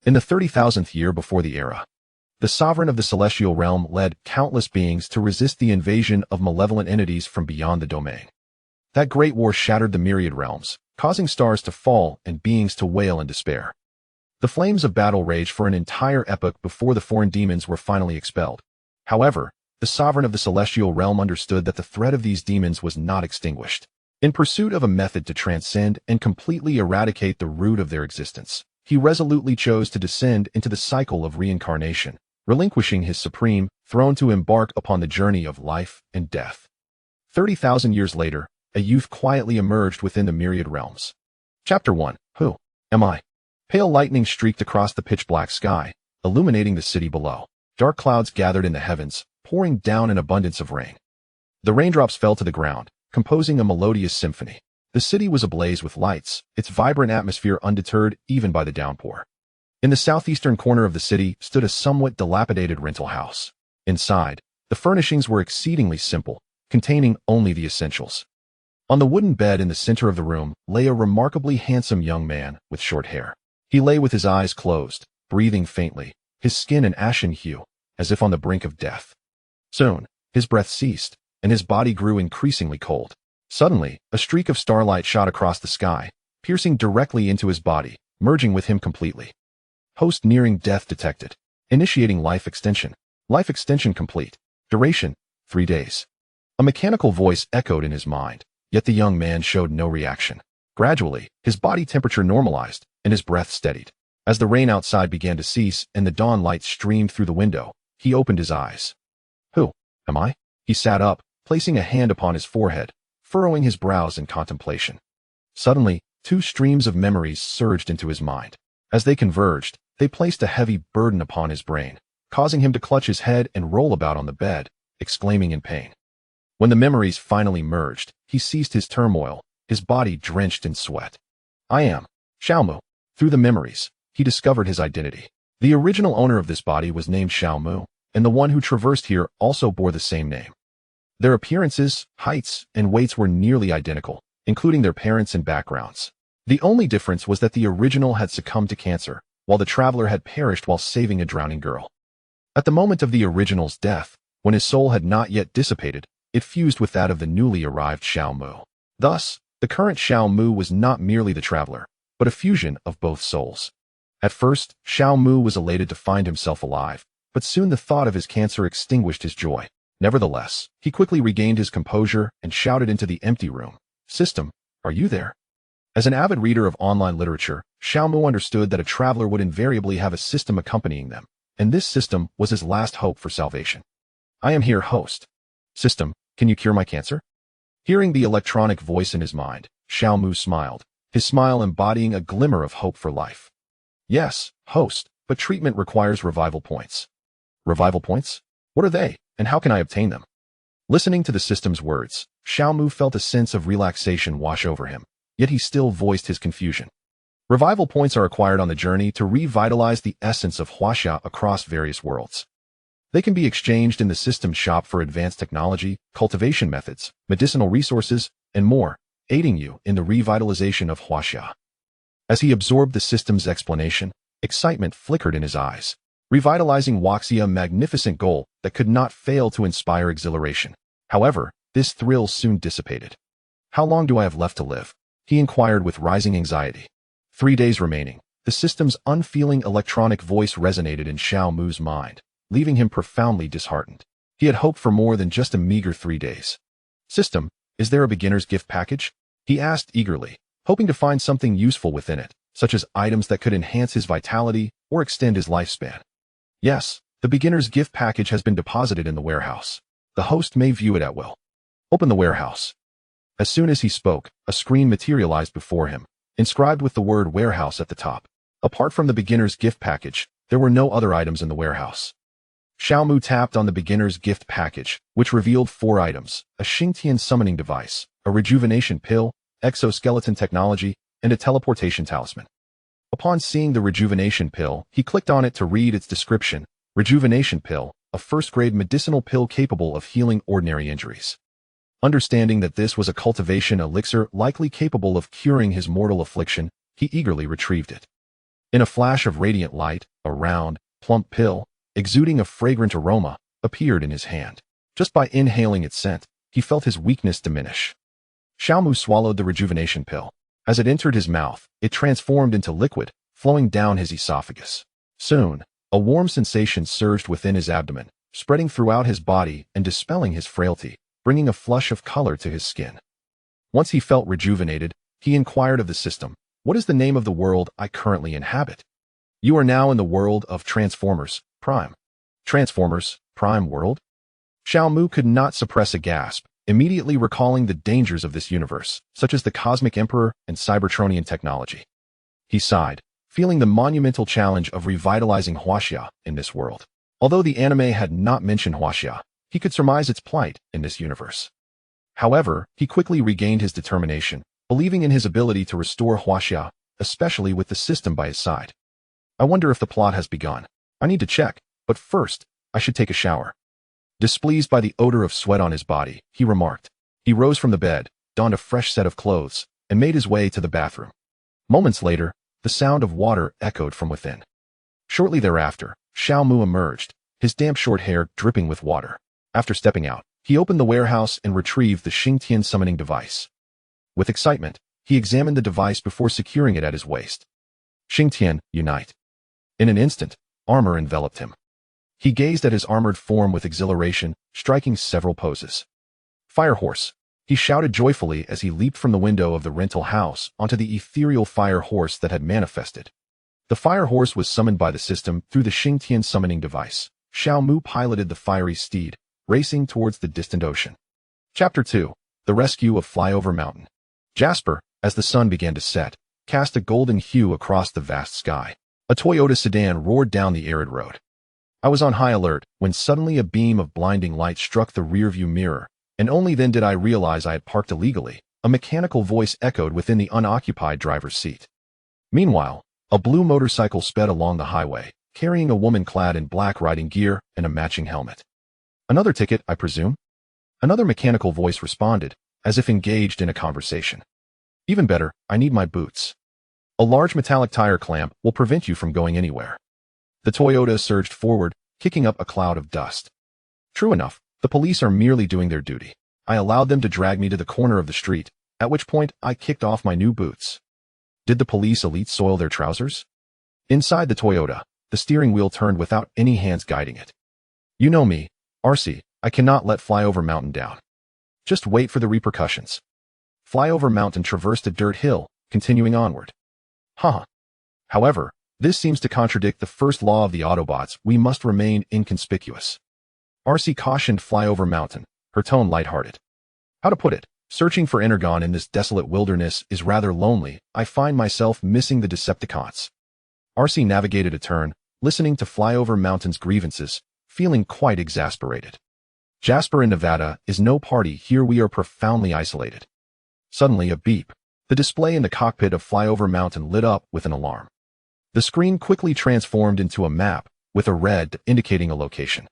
In the 30,000th year before the era, the sovereign of the celestial realm led countless beings to resist the invasion of malevolent entities from beyond the domain. That great war shattered the myriad realms, causing stars to fall and beings to wail in despair. The flames of battle raged for an entire epoch before the foreign demons were finally expelled. However, the sovereign of the celestial realm understood that the threat of these demons was not extinguished. In pursuit of a method to transcend and completely eradicate the root of their existence, he resolutely chose to descend into the cycle of reincarnation, relinquishing his supreme throne to embark upon the journey of life and death. 30,000 years later, a youth quietly emerged within the myriad realms. Chapter 1. Who am I? Pale lightning streaked across the pitch-black sky, illuminating the city below. Dark clouds gathered in the heavens, pouring down an abundance of rain. The raindrops fell to the ground, composing a melodious symphony. The city was ablaze with lights, its vibrant atmosphere undeterred even by the downpour. In the southeastern corner of the city stood a somewhat dilapidated rental house. Inside, the furnishings were exceedingly simple, containing only the essentials. On the wooden bed in the center of the room lay a remarkably handsome young man with short hair. He lay with his eyes closed, breathing faintly, his skin an ashen hue, as if on the brink of death. Soon, his breath ceased, and his body grew increasingly cold. Suddenly, a streak of starlight shot across the sky, piercing directly into his body, merging with him completely. Host nearing death detected. Initiating life extension. Life extension complete. Duration, 3 days. A mechanical voice echoed in his mind, yet the young man showed no reaction. Gradually, his body temperature normalized, and his breath steadied. As the rain outside began to cease and the dawn light streamed through the window, he opened his eyes. Who am I? He sat up, placing a hand upon his forehead, furrowing his brows in contemplation. Suddenly, 2 streams of memories surged into his mind. As they converged, they placed a heavy burden upon his brain, causing him to clutch his head and roll about on the bed, exclaiming in pain. When the memories finally merged, he ceased his turmoil, his body drenched in sweat. I am Xiaomu. Through the memories, he discovered his identity. The original owner of this body was named Xiaomu, and the one who traversed here also bore the same name. Their appearances, heights, and weights were nearly identical, including their parents and backgrounds. The only difference was that the original had succumbed to cancer, while the traveler had perished while saving a drowning girl. At the moment of the original's death, when his soul had not yet dissipated, it fused with that of the newly arrived Xiaomu. Thus, the current Xiaomu was not merely the traveler, but a fusion of both souls. At first, Xiaomu was elated to find himself alive, but soon the thought of his cancer extinguished his joy. Nevertheless, he quickly regained his composure and shouted into the empty room, "System, are you there?" As an avid reader of online literature, Xiaomu understood that a traveler would invariably have a system accompanying them, and this system was his last hope for salvation. I am here, host. System, can you cure my cancer? Hearing the electronic voice in his mind, Xiaomu smiled, his smile embodying a glimmer of hope for life. Yes, host, but treatment requires revival points. Revival points? What are they, and how can I obtain them? Listening to the system's words, Xiaomu felt a sense of relaxation wash over him, yet he still voiced his confusion. Revival points are acquired on the journey to revitalize the essence of Huaxia across various worlds. They can be exchanged in the system shop for advanced technology, cultivation methods, medicinal resources, and more, aiding you in the revitalization of Huaxia. As he absorbed the system's explanation, excitement flickered in his eyes. Revitalizing Huaxia, a magnificent goal that could not fail to inspire exhilaration. However, this thrill soon dissipated. How long do I have left to live? He inquired with rising anxiety. 3 days remaining. The system's unfeeling electronic voice resonated in Xiaomu's mind, leaving him profoundly disheartened. He had hoped for more than just a meager 3 days. System, is there a beginner's gift package? He asked eagerly, hoping to find something useful within it, such as items that could enhance his vitality or extend his lifespan. Yes, the beginner's gift package has been deposited in the warehouse. The host may view it at will. Open the warehouse. As soon as he spoke, a screen materialized before him, inscribed with the word warehouse at the top. Apart from the beginner's gift package, there were no other items in the warehouse. Xiaomu tapped on the beginner's gift package, which revealed 4 items: a Xingtian summoning device, a rejuvenation pill, exoskeleton technology, and a teleportation talisman. Upon seeing the rejuvenation pill, he clicked on it to read its description. Rejuvenation pill, a first-grade medicinal pill capable of healing ordinary injuries. Understanding that this was a cultivation elixir likely capable of curing his mortal affliction, he eagerly retrieved it. In a flash of radiant light, a round, plump pill, exuding a fragrant aroma, appeared in his hand. Just by inhaling its scent, he felt his weakness diminish. Xiaomu swallowed the rejuvenation pill. As it entered his mouth, it transformed into liquid, flowing down his esophagus. Soon, a warm sensation surged within his abdomen, spreading throughout his body and dispelling his frailty, bringing a flush of color to his skin. Once he felt rejuvenated, he inquired of the system, "What is the name of the world I currently inhabit?" "You are now in the world of Transformers, Prime." "Transformers, Prime world?" Xiaomu could not suppress a gasp, immediately recalling the dangers of this universe, such as the Cosmic Emperor and Cybertronian technology. He sighed, feeling the monumental challenge of revitalizing Huaxia in this world. Although the anime had not mentioned Huaxia, he could surmise its plight in this universe. However, he quickly regained his determination, believing in his ability to restore Huaxia, especially with the system by his side. "I wonder if the plot has begun. I need to check, but first, I should take a shower." Displeased by the odor of sweat on his body, he remarked. He rose from the bed, donned a fresh set of clothes, and made his way to the bathroom. Moments later, the sound of water echoed from within. Shortly thereafter, Xiaomu emerged, his damp short hair dripping with water. After stepping out, he opened the warehouse and retrieved the Xingtian summoning device. With excitement, he examined the device before securing it at his waist. Xingtian, unite. In an instant, armor enveloped him. He gazed at his armored form with exhilaration, striking several poses. "Fire horse!" he shouted joyfully as he leaped from the window of the rental house onto the ethereal fire horse that had manifested. The fire horse was summoned by the system through the Xingtian summoning device. Xiaomu piloted the fiery steed, racing towards the distant ocean. Chapter 2. The Rescue of Flyover Mountain. Jasper, as the sun began to set, cast a golden hue across the vast sky. A Toyota sedan roared down the arid road. I was on high alert when suddenly a beam of blinding light struck the rearview mirror, and only then did I realize I had parked illegally. A mechanical voice echoed within the unoccupied driver's seat. Meanwhile, a blue motorcycle sped along the highway, carrying a woman clad in black riding gear and a matching helmet. "Another ticket, I presume?" Another mechanical voice responded, as if engaged in a conversation. "Even better, I need my boots. A large metallic tire clamp will prevent you from going anywhere." The Toyota surged forward, kicking up a cloud of dust. True enough, the police are merely doing their duty. I allowed them to drag me to the corner of the street, at which point I kicked off my new boots. Did the police elite soil their trousers? Inside the Toyota, the steering wheel turned without any hands guiding it. "You know me, RC, I cannot let Flyover Mountain down. Just wait for the repercussions." Flyover Mountain traversed a dirt hill, continuing onward. However, this seems to contradict the first law of the Autobots: we must remain inconspicuous. RC cautioned Flyover Mountain, her tone lighthearted. "How to put it? Searching for Energon in this desolate wilderness is rather lonely. I find myself missing the Decepticons." RC navigated a turn, listening to Flyover Mountain's grievances, feeling quite exasperated. "Jasper in Nevada is no party. Here we are profoundly isolated." Suddenly a beep. The display in the cockpit of Flyover Mountain lit up with an alarm. The screen quickly transformed into a map, with a red indicating a location.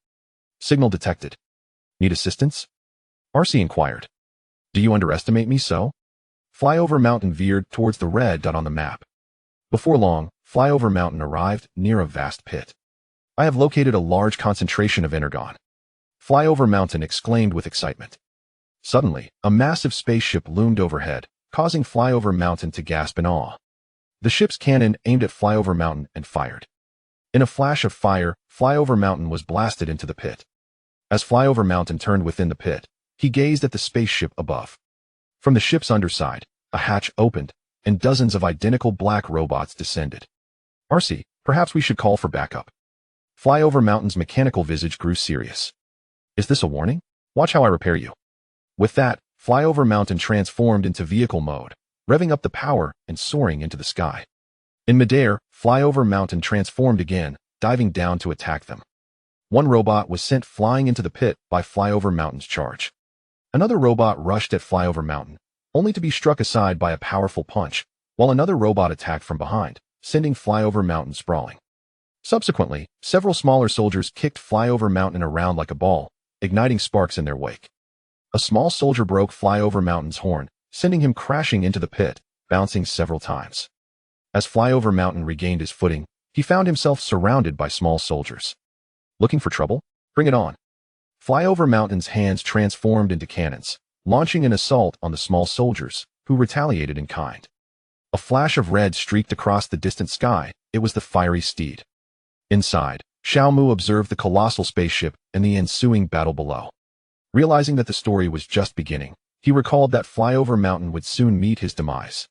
"Signal detected. Need assistance?" RC inquired. "Do you underestimate me so?" Flyover Mountain veered towards the red dot on the map. Before long, Flyover Mountain arrived near a vast pit. "I have located a large concentration of Energon." Flyover Mountain exclaimed with excitement. Suddenly, a massive spaceship loomed overhead, causing Flyover Mountain to gasp in awe. The ship's cannon aimed at Flyover Mountain and fired. In a flash of fire, Flyover Mountain was blasted into the pit. As Flyover Mountain turned within the pit, he gazed at the spaceship above. From the ship's underside, a hatch opened, and dozens of identical black robots descended. "RC, perhaps we should call for backup." Flyover Mountain's mechanical visage grew serious. "Is this a warning? Watch how I repair you." With that, Flyover Mountain transformed into vehicle mode, revving up the power and soaring into the sky. In midair, Flyover Mountain transformed again, diving down to attack them. One robot was sent flying into the pit by Flyover Mountain's charge. Another robot rushed at Flyover Mountain, only to be struck aside by a powerful punch, while another robot attacked from behind, sending Flyover Mountain sprawling. Subsequently, several smaller soldiers kicked Flyover Mountain around like a ball, igniting sparks in their wake. A small soldier broke Flyover Mountain's horn, sending him crashing into the pit, bouncing several times. As Flyover Mountain regained his footing, he found himself surrounded by small soldiers. Looking for trouble? Bring it on. Flyover Mountain's hands transformed into cannons, launching an assault on the small soldiers, who retaliated in kind. A flash of red streaked across the distant sky. It was the fiery steed. Inside, Xiaomu observed the colossal spaceship and the ensuing battle below. Realizing that the story was just beginning, he recalled that Flyover Mountain would soon meet his demise.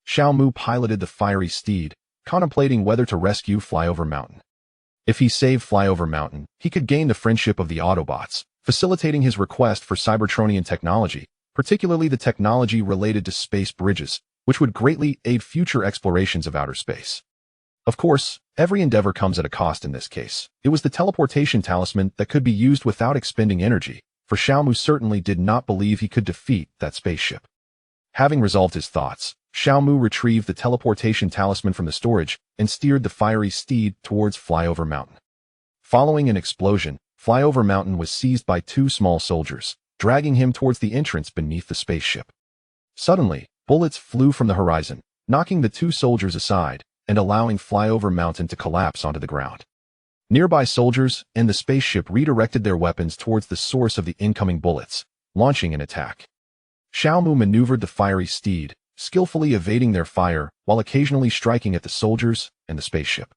Xiaomu piloted the fiery steed, contemplating whether to rescue Flyover Mountain. If he saved Flyover Mountain, he could gain the friendship of the Autobots, facilitating his request for Cybertronian technology, particularly the technology related to space bridges, which would greatly aid future explorations of outer space. Of course, every endeavor comes at a cost in this case. It was the teleportation talisman that could be used without expending energy, for Xiaomu certainly did not believe he could defeat that spaceship. Having resolved his thoughts, Xiaomu retrieved the teleportation talisman from the storage and steered the fiery steed towards Flyover Mountain. Following an explosion, Flyover Mountain was seized by two small soldiers, dragging him towards the entrance beneath the spaceship. Suddenly, bullets flew from the horizon, knocking the two soldiers aside and allowing Flyover Mountain to collapse onto the ground. Nearby soldiers and the spaceship redirected their weapons towards the source of the incoming bullets, launching an attack. Xiaomu maneuvered the fiery steed, skillfully evading their fire while occasionally striking at the soldiers and the spaceship.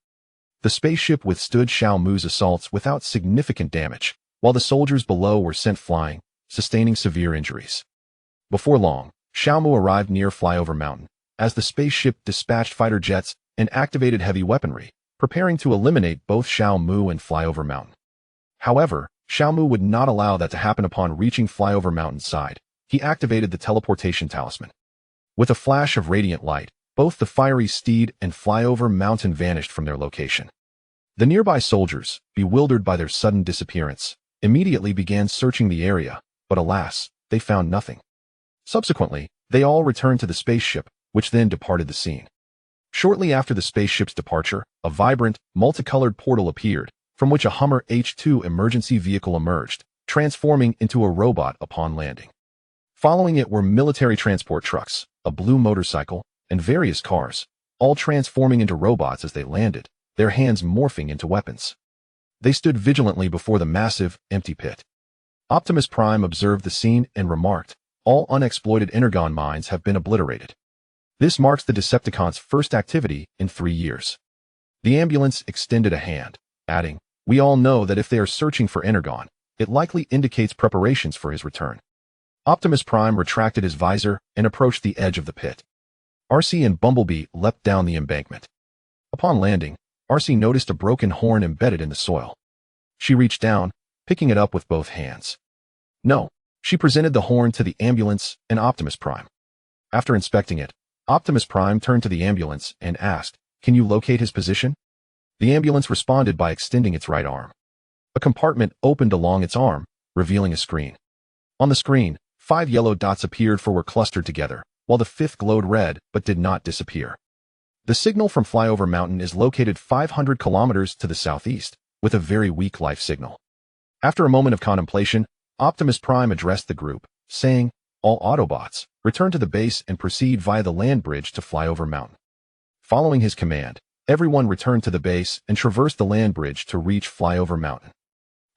The spaceship withstood Xiaomu's assaults without significant damage, while the soldiers below were sent flying, sustaining severe injuries. Before long, Xiaomu arrived near Flyover Mountain, as the spaceship dispatched fighter jets and activated heavy weaponry, preparing to eliminate both Xiaomu and Flyover Mountain. However, Xiaomu would not allow that to happen upon reaching Flyover Mountain's side. He activated the teleportation talisman. With a flash of radiant light, both the fiery steed and Flyover Mountain vanished from their location. The nearby soldiers, bewildered by their sudden disappearance, immediately began searching the area, but alas, they found nothing. Subsequently, they all returned to the spaceship, which then departed the scene. Shortly after the spaceship's departure, a vibrant, multicolored portal appeared, from which a Hummer H2 emergency vehicle emerged, transforming into a robot upon landing. Following it were military transport trucks, a blue motorcycle, and various cars, all transforming into robots as they landed, their hands morphing into weapons. They stood vigilantly before the massive, empty pit. Optimus Prime observed the scene and remarked, "All unexploited energon mines have been obliterated." This marks the Decepticons' first activity in 3 years. The ambulance extended a hand, adding, "We all know that if they are searching for energon, it likely indicates preparations for his return." Optimus Prime retracted his visor and approached the edge of the pit. RC and Bumblebee leapt down the embankment. Upon landing, RC noticed a broken horn embedded in the soil. She reached down, picking it up with both hands. No, she presented the horn to the ambulance and Optimus Prime. After inspecting it, Optimus Prime turned to the ambulance and asked, "Can you locate his position?" The ambulance responded by extending its right arm. A compartment opened along its arm, revealing a screen. On the screen, 5 yellow dots appeared for were clustered together, while the 5th glowed red but did not disappear. The signal from Flyover Mountain is located 500 kilometers to the southeast, with a very weak life signal. After a moment of contemplation, Optimus Prime addressed the group, saying, "All Autobots, return to the base and proceed via the land bridge to Flyover Mountain." Following his command, everyone returned to the base and traversed the land bridge to reach Flyover Mountain.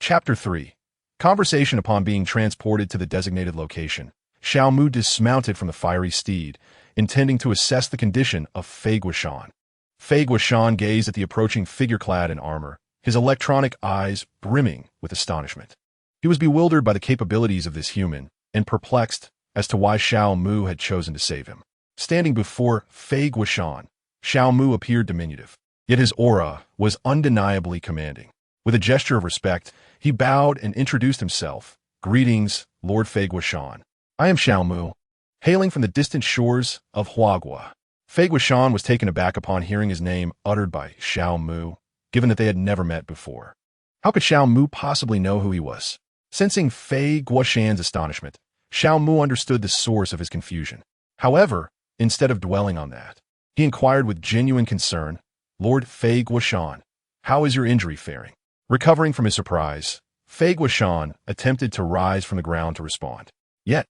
Chapter 3. Conversation. Upon being transported to the designated location, Xiaomu dismounted from the fiery steed, intending to assess the condition of Fei Guishan. Fei Guishan gazed at the approaching figure clad in armor, his electronic eyes brimming with astonishment. He was bewildered by the capabilities of this human, and perplexed as to why Xiaomu had chosen to save him. Standing before Fei Guishan, Xiaomu appeared diminutive, yet his aura was undeniably commanding. With a gesture of respect, he bowed and introduced himself. "Greetings, Lord Fei Guishan. I am Xiaomu, hailing from the distant shores of Huagua." Fei Guishan was taken aback upon hearing his name uttered by Xiaomu, given that they had never met before. How could Xiaomu possibly know who he was? Sensing Fei Guishan's astonishment, Xiaomu understood the source of his confusion. However, instead of dwelling on that, he inquired with genuine concern, "Lord Fei Guishan, how is your injury faring?" Recovering from his surprise, Fei Guishan attempted to rise from the ground to respond. Yet,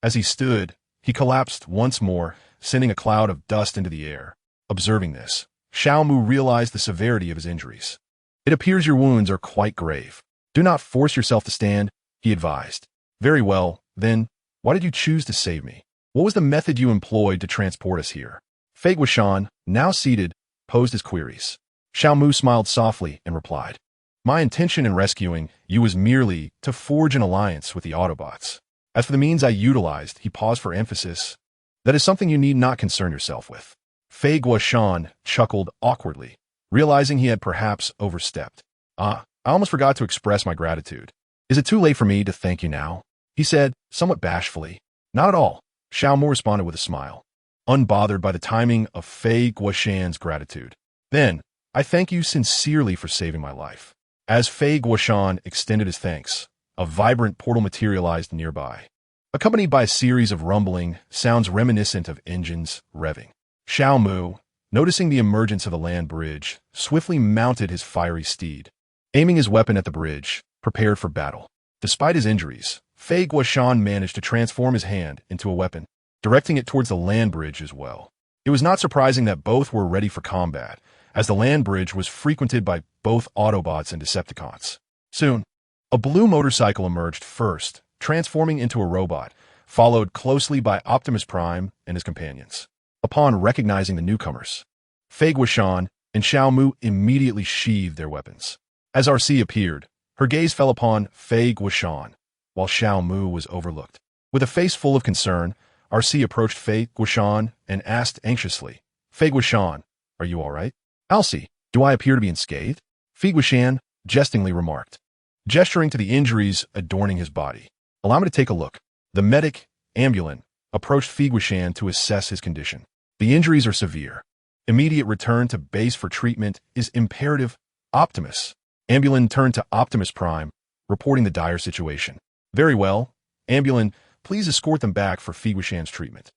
as he stood, he collapsed once more, sending a cloud of dust into the air. Observing this, Xiao Mu realized the severity of his injuries. It appears your wounds are quite grave. Do not force yourself to stand, he advised. Very well, then, why did you choose to save me? What was the method you employed to transport us here? Fei Guoshan, now seated, posed his queries. Xiao Mu smiled softly and replied, my intention in rescuing you was merely to forge an alliance with the Autobots. As for the means I utilized, he paused for emphasis, that is something you need not concern yourself with. Fei Guoshan chuckled awkwardly, realizing he had perhaps overstepped. I almost forgot to express my gratitude. Is it too late for me to thank you now? He said, somewhat bashfully. Not at all, Xiao Mu responded with a smile, unbothered by the timing of Fei Guoshan's gratitude. Then, I thank you sincerely for saving my life. As Fei Guoshan extended his thanks, a vibrant portal materialized nearby, accompanied by a series of rumbling sounds reminiscent of engines revving. Xiao Mu, noticing the emergence of the land bridge, swiftly mounted his fiery steed, aiming his weapon at the bridge, prepared for battle. Despite his injuries, Fei Guoshan managed to transform his hand into a weapon, directing it towards the land bridge as well. It was not surprising that both were ready for combat, as the land bridge was frequented by both Autobots and Decepticons. Soon, a blue motorcycle emerged first, transforming into a robot, followed closely by Optimus Prime and his companions. Upon recognizing the newcomers, Fei Guoshan and Xiao Mu immediately sheathed their weapons. As RC appeared, her gaze fell upon Fei Guoshan, while Xiao Mu was overlooked. With a face full of concern, RC approached Fei Guoshan and asked anxiously, Fei Guoshan, are you all right? Elsie, do I appear to be unscathed? Fei Guoshan jestingly remarked, gesturing to the injuries adorning his body. Allow me to take a look. The medic, Ambulin, approached Fei Guoshan to assess his condition. The injuries are severe. Immediate return to base for treatment is imperative. Optimus. Ambulin turned to Optimus Prime, reporting the dire situation. Very well. Ambulin, please escort them back for Fei Guoshan's treatment.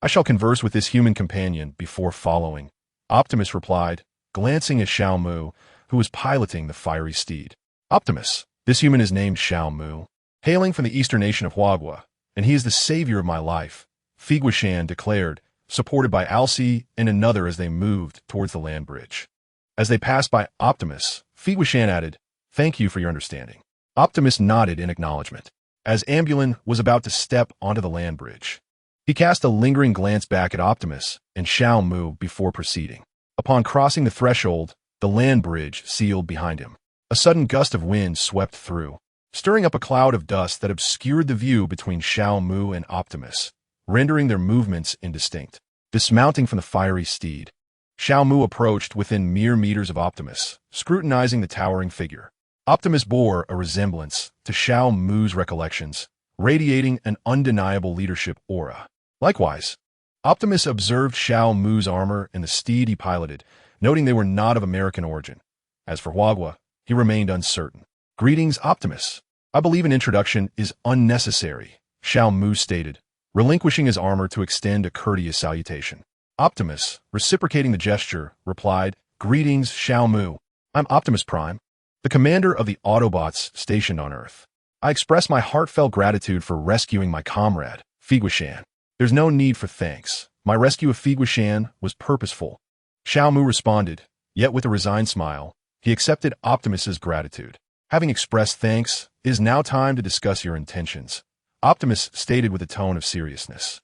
I shall converse with this human companion before following. Optimus replied, glancing at Xiao Mu, who was piloting the fiery steed. Optimus, this human is named Xiao Mu, hailing from the eastern nation of Huagua, and he is the savior of my life, Fei Guoshan declared, supported by Elsie and another as they moved towards the land bridge. As they passed by Optimus, Fei Guoshan added, thank you for your understanding. Optimus nodded in acknowledgement. As Ambulin was about to step onto the land bridge, he cast a lingering glance back at Optimus and Xiao Mu before proceeding. Upon crossing the threshold, the land bridge sealed behind him. A sudden gust of wind swept through, stirring up a cloud of dust that obscured the view between Xiao Mu and Optimus, rendering their movements indistinct. Dismounting from the fiery steed, Xiao Mu approached within mere meters of Optimus, scrutinizing the towering figure. Optimus bore a resemblance to Xiao Mu's recollections, radiating an undeniable leadership aura. Likewise, Optimus observed Xiao Mu's armor and the steed he piloted, noting they were not of American origin. As for Huagua, he remained uncertain. Greetings, Optimus. I believe an introduction is unnecessary, Xiao Mu stated, relinquishing his armor to extend a courteous salutation. Optimus, reciprocating the gesture, replied, greetings, Xiao Mu. I'm Optimus Prime, the commander of the Autobots stationed on Earth. I express my heartfelt gratitude for rescuing my comrade, Fei Guoshan. There's no need for thanks. My rescue of Fei Guoshan was purposeful. Xiao Mu responded, yet with a resigned smile, he accepted Optimus's gratitude. Having expressed thanks, it is now time to discuss your intentions, Optimus stated with a tone of seriousness.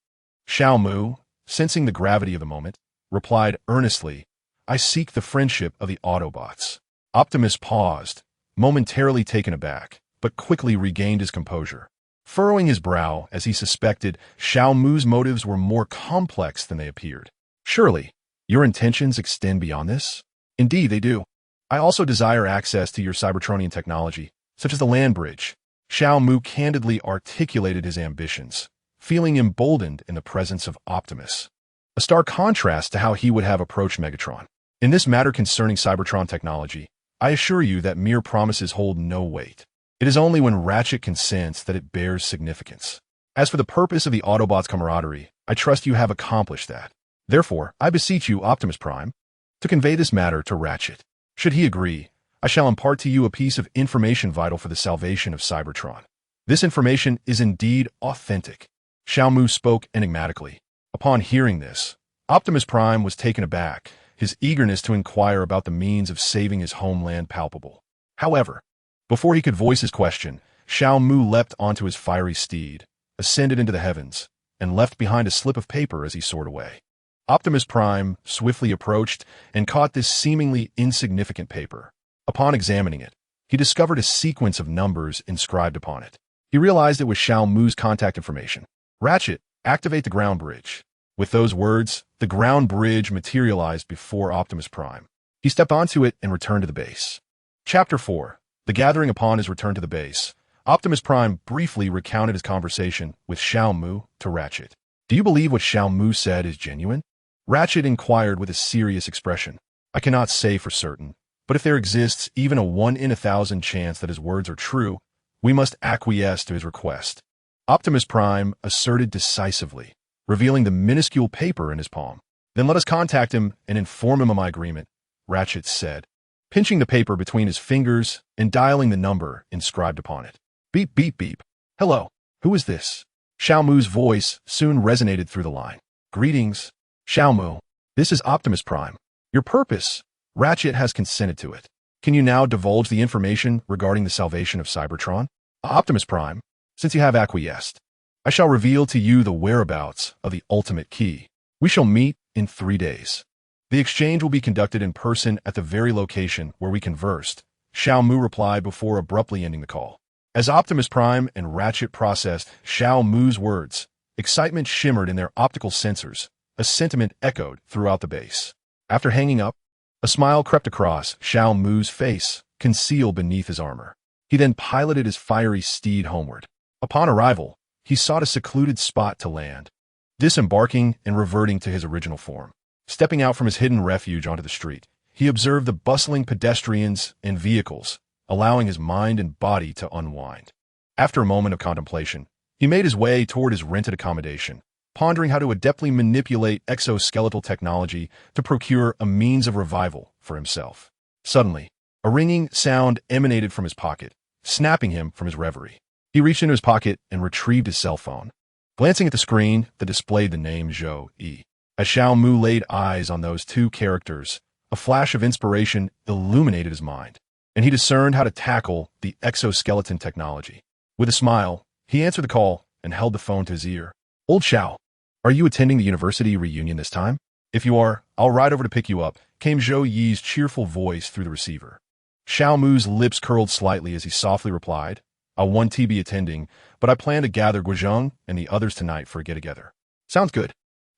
Xiao Mu, sensing the gravity of the moment, replied earnestly, I seek the friendship of the Autobots. Optimus paused, momentarily taken aback, but quickly regained his composure, furrowing his brow as he suspected Xiao Mu's motives were more complex than they appeared. Surely, your intentions extend beyond this? Indeed, they do. I also desire access to your Cybertronian technology, such as the land bridge. Xiao Mu candidly articulated his ambitions, feeling emboldened in the presence of Optimus. A stark contrast to how he would have approached Megatron. In this matter concerning Cybertron technology, I assure you that mere promises hold no weight. It is only when Ratchet consents that it bears significance. As for the purpose of the Autobots' camaraderie, I trust you have accomplished that. Therefore, I beseech you, Optimus Prime, to convey this matter to Ratchet. Should he agree, I shall impart to you a piece of information vital for the salvation of Cybertron. This information is indeed authentic. Xiao Mu spoke enigmatically. Upon hearing this, Optimus Prime was taken aback, his eagerness to inquire about the means of saving his homeland palpable. However, before he could voice his question, Xiao Mu leapt onto his fiery steed, ascended into the heavens, and left behind a slip of paper as he soared away. Optimus Prime swiftly approached and caught this seemingly insignificant paper. Upon examining it, he discovered a sequence of numbers inscribed upon it. He realized it was Xiao Mu's contact information. Ratchet, activate the ground bridge. With those words, the ground bridge materialized before Optimus Prime. He stepped onto it and returned to the base. Chapter 4. The Gathering. Upon his return to the base, Optimus Prime briefly recounted his conversation with Xiao Mu to Ratchet. Do you believe what Xiao Mu said is genuine? Ratchet inquired with a serious expression. I cannot say for certain, but if there exists even a 1 in 1,000 chance that his words are true, we must acquiesce to his request. Optimus Prime asserted decisively, revealing the minuscule paper in his palm. Then let us contact him and inform him of my agreement, Ratchet said, pinching the paper between his fingers and dialing the number inscribed upon it. Beep, beep, beep. Hello, who is this? Xiao Mu's voice soon resonated through the line. Greetings, Xiao Mu. This is Optimus Prime. Your purpose, Ratchet has consented to it. Can you now divulge the information regarding the salvation of Cybertron? Optimus Prime, since you have acquiesced, I shall reveal to you the whereabouts of the ultimate key. We shall meet in 3 days. The exchange will be conducted in person at the very location where we conversed, Xiao Mu replied before abruptly ending the call. As Optimus Prime and Ratchet processed Xiao Mu's words, excitement shimmered in their optical sensors. A sentiment echoed throughout the base. After hanging up, a smile crept across Xiao Mu's face, concealed beneath his armor. He then piloted his fiery steed homeward. Upon arrival, he sought a secluded spot to land, disembarking and reverting to his original form. Stepping out from his hidden refuge onto the street, he observed the bustling pedestrians and vehicles, allowing his mind and body to unwind. After a moment of contemplation, he made his way toward his rented accommodation, pondering how to adeptly manipulate exoskeletal technology to procure a means of revival for himself. Suddenly, a ringing sound emanated from his pocket, snapping him from his reverie. He reached into his pocket and retrieved his cell phone. Glancing at the screen that displayed the name Zhou Yi. As Xiao Mu laid eyes on those 2 characters, a flash of inspiration illuminated his mind, and he discerned how to tackle the exoskeleton technology. With a smile, he answered the call and held the phone to his ear. Old Xiao, are you attending the university reunion this time? If you are, I'll ride over to pick you up, came Zhou Yi's cheerful voice through the receiver. Xiao Mu's lips curled slightly as he softly replied, I won't be attending, but I plan to gather Guozheng and the others tonight for a get-together. Sounds good.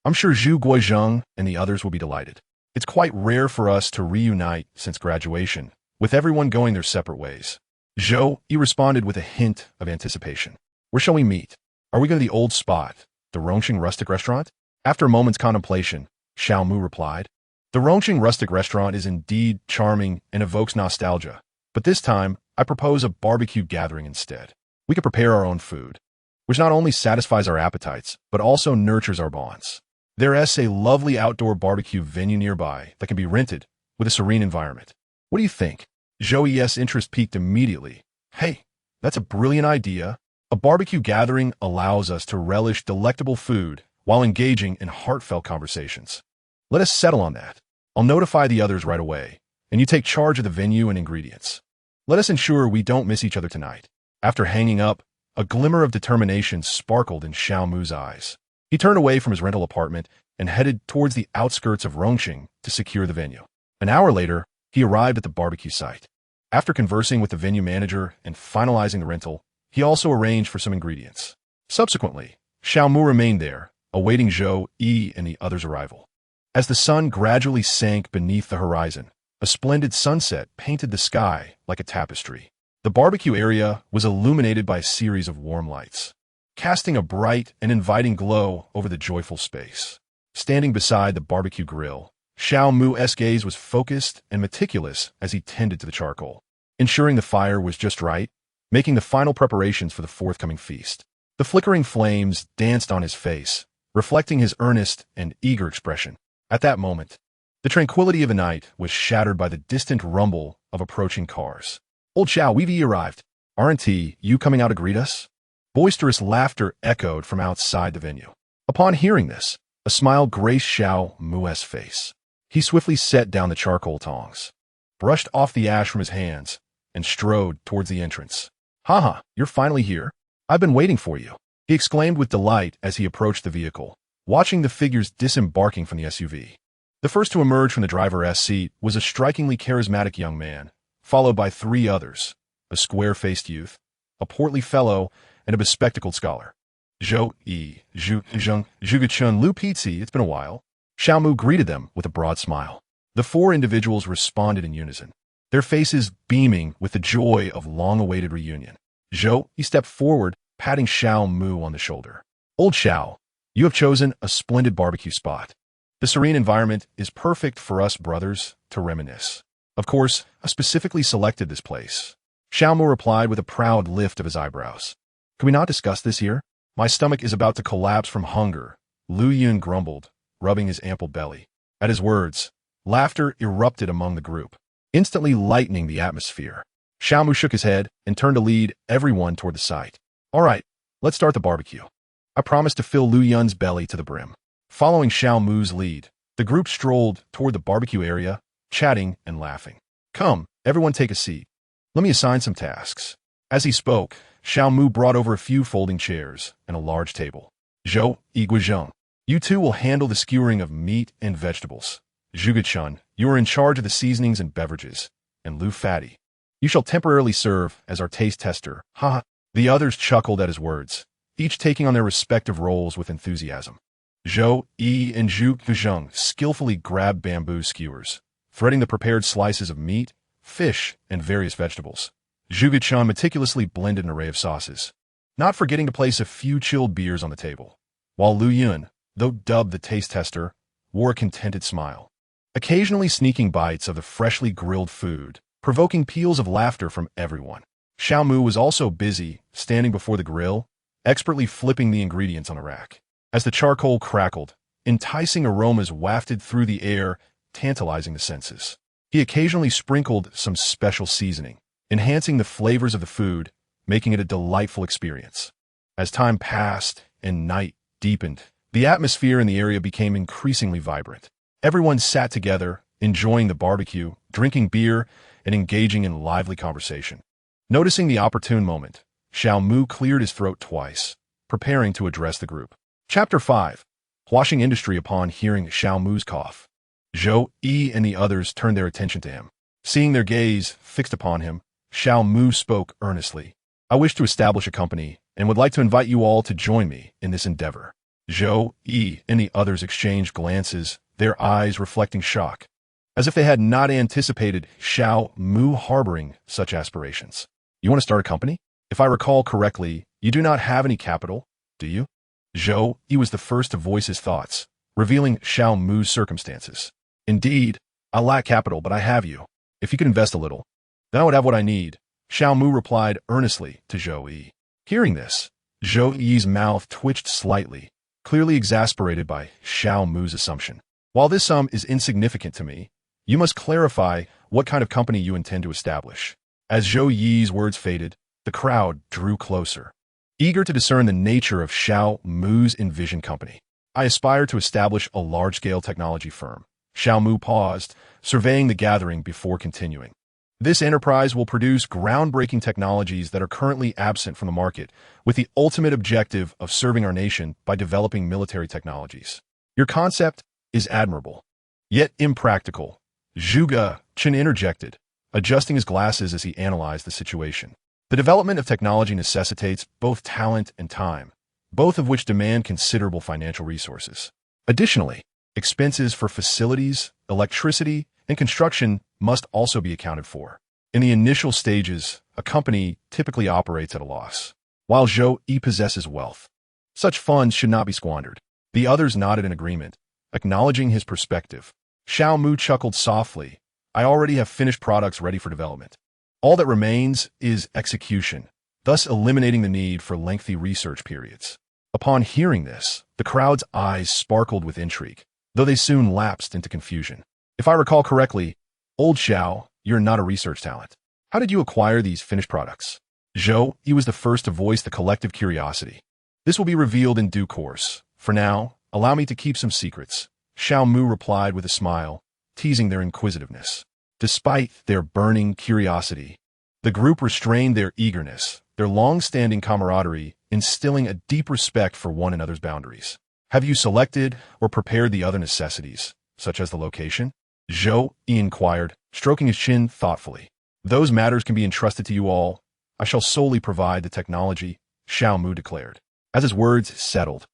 I'm sure Zhu Guozheng and the others will be delighted. It's quite rare for us to reunite since graduation, with everyone going their separate ways. Zhou Yi responded with a hint of anticipation. Where shall we meet? Are we going to the old spot, the Rongqing Rustic Restaurant? After a moment's contemplation, Xiao Mu replied, The Rongqing Rustic Restaurant is indeed charming and evokes nostalgia, but this time, I propose a barbecue gathering instead. We could prepare our own food, which not only satisfies our appetites, but also nurtures our bonds. There is a lovely outdoor barbecue venue nearby that can be rented with a serene environment. What do you think? Zhou Yi's interest peaked immediately. Hey, that's a brilliant idea. A barbecue gathering allows us to relish delectable food while engaging in heartfelt conversations. Let us settle on that. I'll notify the others right away, and you take charge of the venue and ingredients. Let us ensure we don't miss each other tonight. After hanging up, a glimmer of determination sparkled in Xiao Mu's eyes. He turned away from his rental apartment and headed towards the outskirts of Rongqing to secure the venue. An hour later, he arrived at the barbecue site. After conversing with the venue manager and finalizing the rental, he also arranged for some ingredients. Subsequently, Xiao Mu remained there, awaiting Zhou Yi and the others' arrival. As the sun gradually sank beneath the horizon, a splendid sunset painted the sky like a tapestry. The barbecue area was illuminated by a series of warm lights, casting a bright and inviting glow over the joyful space. Standing beside the barbecue grill, Xiao Mu's gaze was focused and meticulous as he tended to the charcoal, ensuring the fire was just right, making the final preparations for the forthcoming feast. The flickering flames danced on his face, reflecting his earnest and eager expression. At that moment, the tranquility of the night was shattered by the distant rumble of approaching cars. Old Xiao, we've arrived. Aren't you coming out to greet us? Boisterous laughter echoed from outside the venue. Upon hearing this, a smile graced Xiao Mu's face. He swiftly set down the charcoal tongs, brushed off the ash from his hands, and strode towards the entrance. "Haha, you're finally here. I've been waiting for you," he exclaimed with delight as he approached the vehicle, watching the figures disembarking from the SUV. The first to emerge from the driver's seat was a strikingly charismatic young man, followed by three others, a square-faced youth, a portly fellow, and a bespectacled scholar. Zhuge-chun, Lu Pizzi, it's been a while. Xiaomu greeted them with a broad smile. The four individuals responded in unison, their faces beaming with the joy of long-awaited reunion. Zhou, he stepped forward, patting Xiaomu on the shoulder. "Old Xiao, you have chosen a splendid barbecue spot. The serene environment is perfect for us brothers to reminisce. Of course, I specifically selected this place." Xiaomu replied with a proud lift of his eyebrows. "Can we not discuss this here? My stomach is about to collapse from hunger," Lu Yun grumbled, rubbing his ample belly. At his words, laughter erupted among the group, instantly lightening the atmosphere. Xiaomu shook his head and turned to lead everyone toward the site. "All right, let's start the barbecue. I promise to fill Lu Yun's belly to the brim." Following Xiaomu's lead, the group strolled toward the barbecue area, chatting and laughing. "Come, everyone take a seat. Let me assign some tasks." As he spoke, Xiaomu brought over a few folding chairs and a large table. "Zhou, Yiguizheng, you two will handle the skewering of meat and vegetables. Zhuge-chun, you are in charge of the seasonings and beverages. And Lu Fatty, you shall temporarily serve as our taste tester." Ha! The others chuckled at his words, each taking on their respective roles with enthusiasm. Zhou Yi and Zhuge-chun skillfully grabbed bamboo skewers, threading the prepared slices of meat, fish, and various vegetables. Zhuge-chun meticulously blended an array of sauces, not forgetting to place a few chilled beers on the table, while Lu Yun, though dubbed the taste tester, wore a contented smile, occasionally sneaking bites of the freshly grilled food, provoking peals of laughter from everyone. Xiaomu was also busy, standing before the grill, expertly flipping the ingredients on a rack. As the charcoal crackled, enticing aromas wafted through the air, tantalizing the senses. He occasionally sprinkled some special seasoning, enhancing the flavors of the food, making it a delightful experience. As time passed and night deepened, the atmosphere in the area became increasingly vibrant. Everyone sat together, enjoying the barbecue, drinking beer, and engaging in lively conversation. Noticing the opportune moment, Xiaomu cleared his throat twice, preparing to address the group. Chapter 5. Washing Industry. Upon hearing Xiaomu's cough, Zhou Yi and the others turned their attention to him. Seeing their gaze fixed upon him, Xiaomu spoke earnestly. "I wish to establish a company and would like to invite you all to join me in this endeavor." Zhou Yi and the others exchanged glances, their eyes reflecting shock, as if they had not anticipated Xiaomu harboring such aspirations. "You want to start a company? If I recall correctly, you do not have any capital, do you?" Zhou Yi was the first to voice his thoughts, revealing Xiaomu's circumstances. "Indeed, I lack capital, but I have you. If you could invest a little, then I would have what I need," Xiaomu replied earnestly to Zhou Yi. Hearing this, Zhou Yi's mouth twitched slightly, clearly exasperated by Xiaomu's assumption. "While this sum is insignificant to me, you must clarify what kind of company you intend to establish." As Zhou Yi's words faded, the crowd drew closer, eager to discern the nature of Xiaomu's envisioned company. "I aspire to establish a large-scale technology firm." Xiaomu paused, surveying the gathering before continuing. "This enterprise will produce groundbreaking technologies that are currently absent from the market, with the ultimate objective of serving our nation by developing military technologies. Your concept is admirable, yet impractical," Zhuge-chun interjected, adjusting his glasses as he analyzed the situation. "The development of technology necessitates both talent and time, both of which demand considerable financial resources. Additionally, expenses for facilities, electricity, and construction must also be accounted for. In the initial stages, a company typically operates at a loss, while Zhou Yi possesses wealth. Such funds should not be squandered." The others nodded in agreement, acknowledging his perspective. Xiaomu chuckled softly. "I already have finished products ready for development. All that remains is execution, thus eliminating the need for lengthy research periods." Upon hearing this, the crowd's eyes sparkled with intrigue, though they soon lapsed into confusion. "If I recall correctly, old Xiao, you're not a research talent. How did you acquire these finished products?" Zhou Yi was the first to voice the collective curiosity. "This will be revealed in due course. For now, allow me to keep some secrets," Xiaomu replied with a smile, teasing their inquisitiveness. Despite their burning curiosity, the group restrained their eagerness, their long-standing camaraderie instilling a deep respect for one another's boundaries. Have you selected or prepared the other necessities, such as the location? Zhou Yi inquired, stroking his chin thoughtfully. Those matters can be entrusted to you all. I shall solely provide the technology, Xiao Mu declared. As his words settled,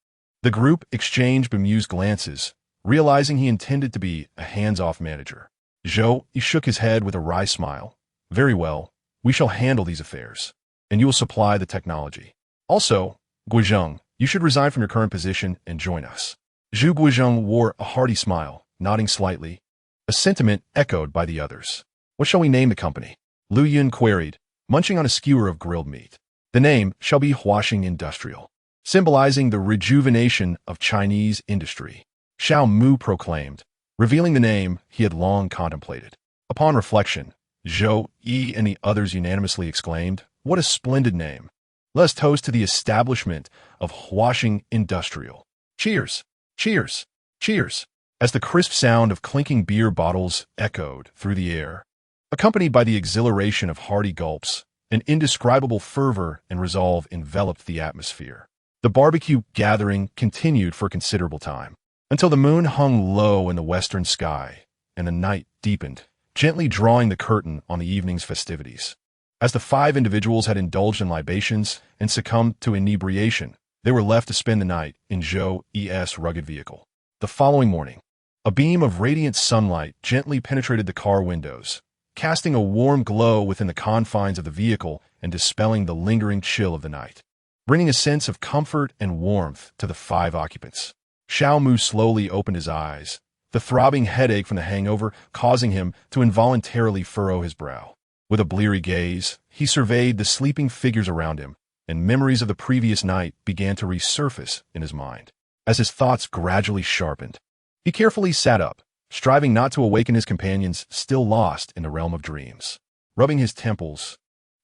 the group exchanged bemused glances, realizing he intended to be a hands-off manager. Zhou Yi shook his head with a wry smile. Very well, we shall handle these affairs, and you will supply the technology. Also, Guizheng, you should resign from your current position and join us. Zhu Guizheng wore a hearty smile, nodding slightly, a sentiment echoed by the others. What shall we name the company? Lu Yun queried, munching on a skewer of grilled meat. The name shall be Huaxing Industrial, symbolizing the rejuvenation of Chinese industry, Xiao Mu proclaimed, revealing the name he had long contemplated. Upon reflection, Zhou Yi and the others unanimously exclaimed, "What a splendid name! Let's toast to the establishment of Huaxing Industrial. Cheers! Cheers! Cheers!" As the crisp sound of clinking beer bottles echoed through the air, accompanied by the exhilaration of hearty gulps, an indescribable fervor and resolve enveloped the atmosphere. The barbecue gathering continued for a considerable time, until the moon hung low in the western sky and the night deepened, gently drawing the curtain on the evening's festivities. As the 5 individuals had indulged in libations and succumbed to inebriation, they were left to spend the night in Zhou Yi's rugged vehicle. The following morning, a beam of radiant sunlight gently penetrated the car windows, casting a warm glow within the confines of the vehicle and dispelling the lingering chill of the night, bringing a sense of comfort and warmth to the 5 occupants. Xiao Mu slowly opened his eyes, the throbbing headache from the hangover causing him to involuntarily furrow his brow. With a bleary gaze, he surveyed the sleeping figures around him, and memories of the previous night began to resurface in his mind. As his thoughts gradually sharpened, he carefully sat up, striving not to awaken his companions still lost in the realm of dreams. Rubbing his temples,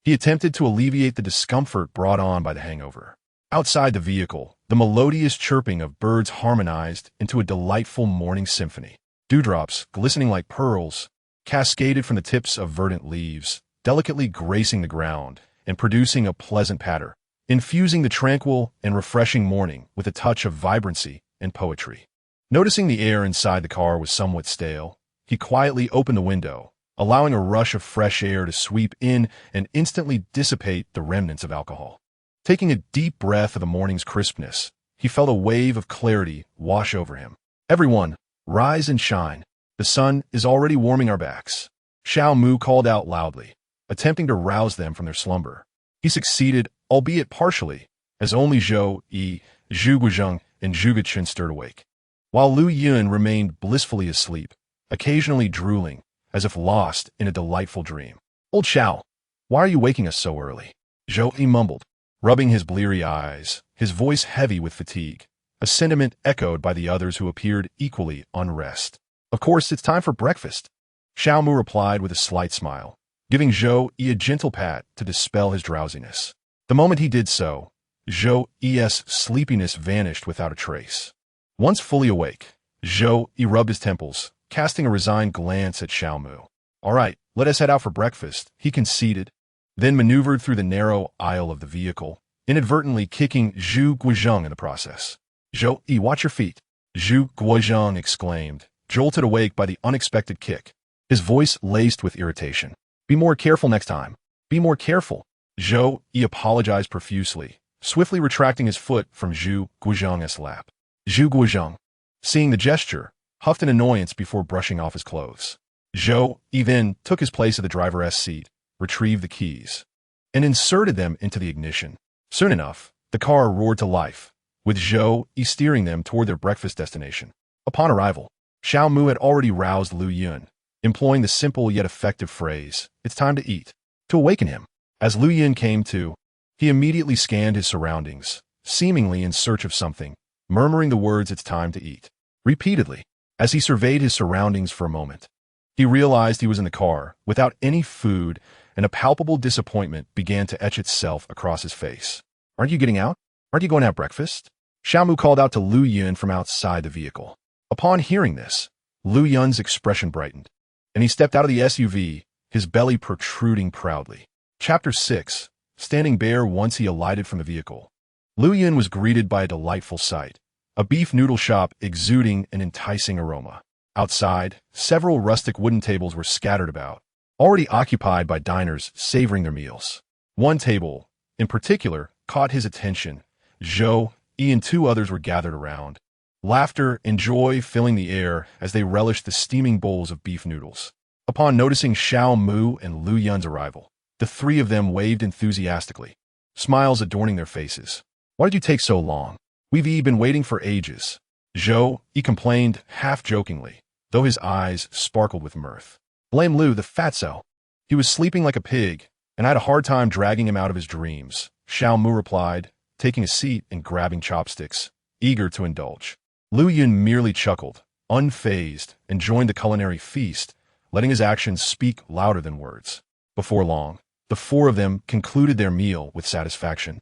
he attempted to alleviate the discomfort brought on by the hangover. Outside the vehicle, the melodious chirping of birds harmonized into a delightful morning symphony. Dewdrops, glistening like pearls, cascaded from the tips of verdant leaves, delicately gracing the ground and producing a pleasant patter, infusing the tranquil and refreshing morning with a touch of vibrancy and poetry. Noticing the air inside the car was somewhat stale, he quietly opened the window, allowing a rush of fresh air to sweep in and instantly dissipate the remnants of alcohol. Taking a deep breath of the morning's crispness, he felt a wave of clarity wash over him. "Everyone, rise and shine. The sun is already warming our backs," Xiao Mu called out loudly, attempting to rouse them from their slumber. He succeeded, albeit partially, as only Zhou Yi, Zhu Guizheng, and Zhu Guichen stirred awake, while Lu Yun remained blissfully asleep, occasionally drooling, as if lost in a delightful dream. "Old Xiao, why are you waking us so early?" Zhou Yi mumbled, rubbing his bleary eyes, his voice heavy with fatigue, a sentiment echoed by the others who appeared equally unrest. "Of course, it's time for breakfast," Xiao Mu replied with a slight smile, giving Zhou Yi a gentle pat to dispel his drowsiness. The moment he did so, Zhou Yi's sleepiness vanished without a trace. Once fully awake, Zhou Yi rubbed his temples, casting a resigned glance at Xiao Mu. "All right, let us head out for breakfast," he conceded, then maneuvered through the narrow aisle of the vehicle, inadvertently kicking Zhu Guizheng in the process. "Zhou Yi, watch your feet," Zhu Guizheng exclaimed, jolted awake by the unexpected kick, his voice laced with irritation. "Be more careful next time. Be more careful." Zhou Yi apologized profusely, swiftly retracting his foot from Zhu Guizheng's lap. Zhu Guizheng, seeing the gesture, huffed in annoyance before brushing off his clothes. Zhou Yi then took his place at the driver's seat, retrieved the keys, and inserted them into the ignition. Soon enough, the car roared to life, with Zhou Yi steering them toward their breakfast destination. Upon arrival, Xiao Mu had already roused Lu Yun, employing the simple yet effective phrase, "It's time to eat," to awaken him. As Lu Yun came to, he immediately scanned his surroundings, seemingly in search of something, murmuring the words, "It's time to eat," repeatedly. As he surveyed his surroundings for a moment, he realized he was in the car, without any food, and a palpable disappointment began to etch itself across his face. "Aren't you getting out? Aren't you going to have breakfast?" Xiao Mu called out to Lu Yun from outside the vehicle. Upon hearing this, Lu Yun's expression brightened, and he stepped out of the SUV, his belly protruding proudly. Chapter 6. Standing bare once he alighted from the vehicle. Lu Yun was greeted by a delightful sight, a beef noodle shop exuding an enticing aroma. Outside, several rustic wooden tables were scattered about, already occupied by diners savoring their meals. One table, in particular, caught his attention. Zhou, Yi, and two others were gathered around, laughter and joy filling the air as they relished the steaming bowls of beef noodles. Upon noticing Xiao Mu and Lu Yun's arrival, the three of them waved enthusiastically, smiles adorning their faces. "Why did you take so long? We've been waiting for ages." Zhou, Yi complained half-jokingly, though his eyes sparkled with mirth. "Blame Lu, the fatso. He was sleeping like a pig, and I had a hard time dragging him out of his dreams," Xiao Mu replied, taking a seat and grabbing chopsticks, eager to indulge. Lu Yun merely chuckled, unfazed, and joined the culinary feast, letting his actions speak louder than words. Before long, the four of them concluded their meal with satisfaction,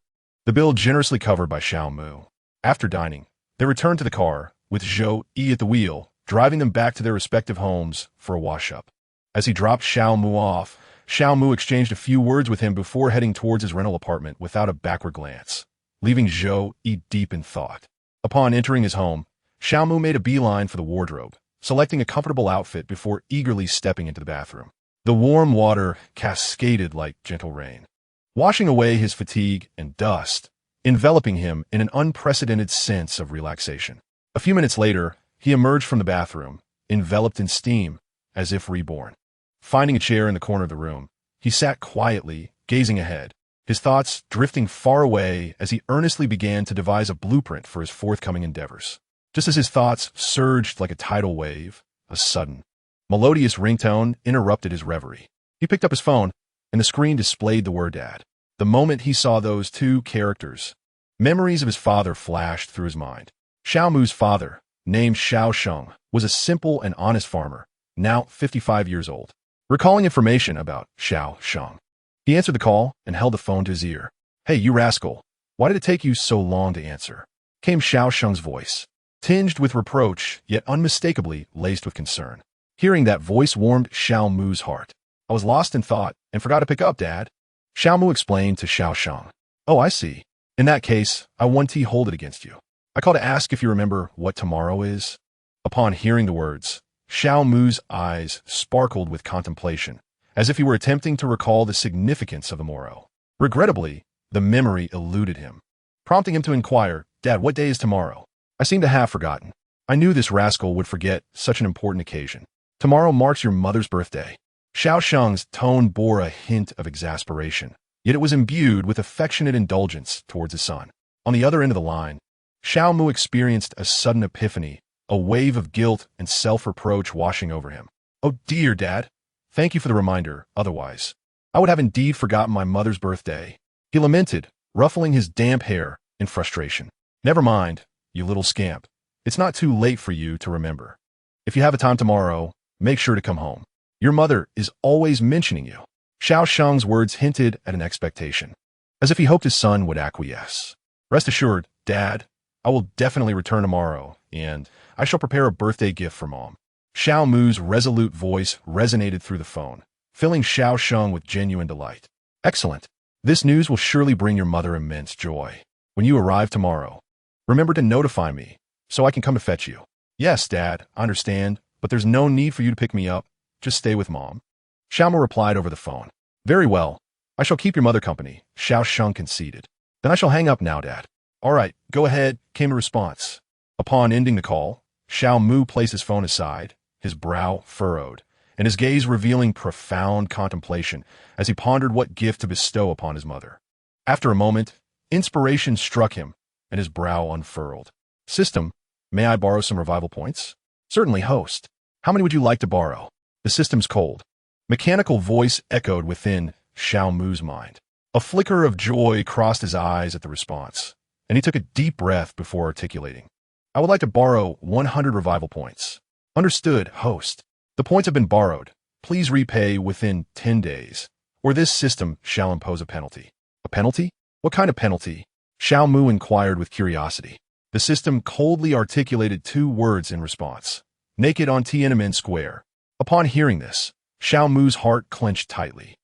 the bill generously covered by Xiao Mu. After dining, they returned to the car, with Zhou Yi at the wheel, driving them back to their respective homes for a wash-up. As he dropped Xiao Mu off, Xiao Mu exchanged a few words with him before heading towards his rental apartment without a backward glance, leaving Zhou Yi deep in thought. Upon entering his home, Xiao Mu made a beeline for the wardrobe, selecting a comfortable outfit before eagerly stepping into the bathroom. The warm water cascaded like gentle rain, washing away his fatigue and dust, enveloping him in an unprecedented sense of relaxation. A few minutes later, he emerged from the bathroom, enveloped in steam, as if reborn. Finding a chair in the corner of the room, he sat quietly, gazing ahead, his thoughts drifting far away as he earnestly began to devise a blueprint for his forthcoming endeavors. Just as his thoughts surged like a tidal wave, a sudden, melodious ringtone interrupted his reverie. He picked up his phone, and the screen displayed the word "Dad." The moment he saw those two characters, memories of his father flashed through his mind. Xiao Mu's father, named Xiao Sheng, was a simple and honest farmer, now 55 years old. Recalling information about Xiao Sheng, he answered the call and held the phone to his ear. "Hey, you rascal, why did it take you so long to answer?" came Xiao Sheng's voice, tinged with reproach, yet unmistakably laced with concern. Hearing that voice warmed Xiao Mu's heart. "I was lost in thought and forgot to pick up, Dad," Xiao Mu explained to Xiao Sheng. "Oh, I see. In that case, I won't hold it against you. I called to ask if you remember what tomorrow is." Upon hearing the words, Xiao Mu's eyes sparkled with contemplation, as if he were attempting to recall the significance of the morrow. Regrettably, the memory eluded him, prompting him to inquire, "Dad, what day is tomorrow? I seem to have forgotten." "I knew this rascal would forget such an important occasion. Tomorrow marks your mother's birthday." Xiao Sheng's tone bore a hint of exasperation, yet it was imbued with affectionate indulgence towards his son. On the other end of the line, Xiao Mu experienced a sudden epiphany, a wave of guilt and self-reproach washing over him. "Oh dear, Dad. Thank you for the reminder, otherwise I would have indeed forgotten my mother's birthday," he lamented, ruffling his damp hair in frustration. "Never mind, you little scamp. It's not too late for you to remember. If you have a time tomorrow, make sure to come home. Your mother is always mentioning you." Xiao Sheng's words hinted at an expectation, as if he hoped his son would acquiesce. "Rest assured, Dad, I will definitely return tomorrow, and I shall prepare a birthday gift for Mom." Xiao Mu's resolute voice resonated through the phone, filling Xiao Sheng with genuine delight. "Excellent. This news will surely bring your mother immense joy. When you arrive tomorrow, remember to notify me, so I can come to fetch you." "Yes, Dad, I understand, but there's no need for you to pick me up. Just stay with Mom," Xiao Mu replied over the phone. "Very well. I shall keep your mother company," Xiao Sheng conceded. "Then I shall hang up now, Dad." "All right, go ahead," came a response. Upon ending the call, Xiao Mu placed his phone aside, his brow furrowed, and his gaze revealing profound contemplation as he pondered what gift to bestow upon his mother. After a moment, inspiration struck him, and his brow unfurled. "System, may I borrow some revival points?" "Certainly, host. How many would you like to borrow?" "The system's cold." Mechanical voice echoed within Xiao Mu's mind. A flicker of joy crossed his eyes at the response, and he took a deep breath before articulating. "I would like to borrow 100 revival points." "Understood, host. The points have been borrowed. Please repay within 10 days, or this system shall impose a penalty." "A penalty? What kind of penalty?" Xiao Mu inquired with curiosity. The system coldly articulated two words in response. naked on Tiananmen Square. Upon hearing this, Xiao Mu's heart clenched tightly,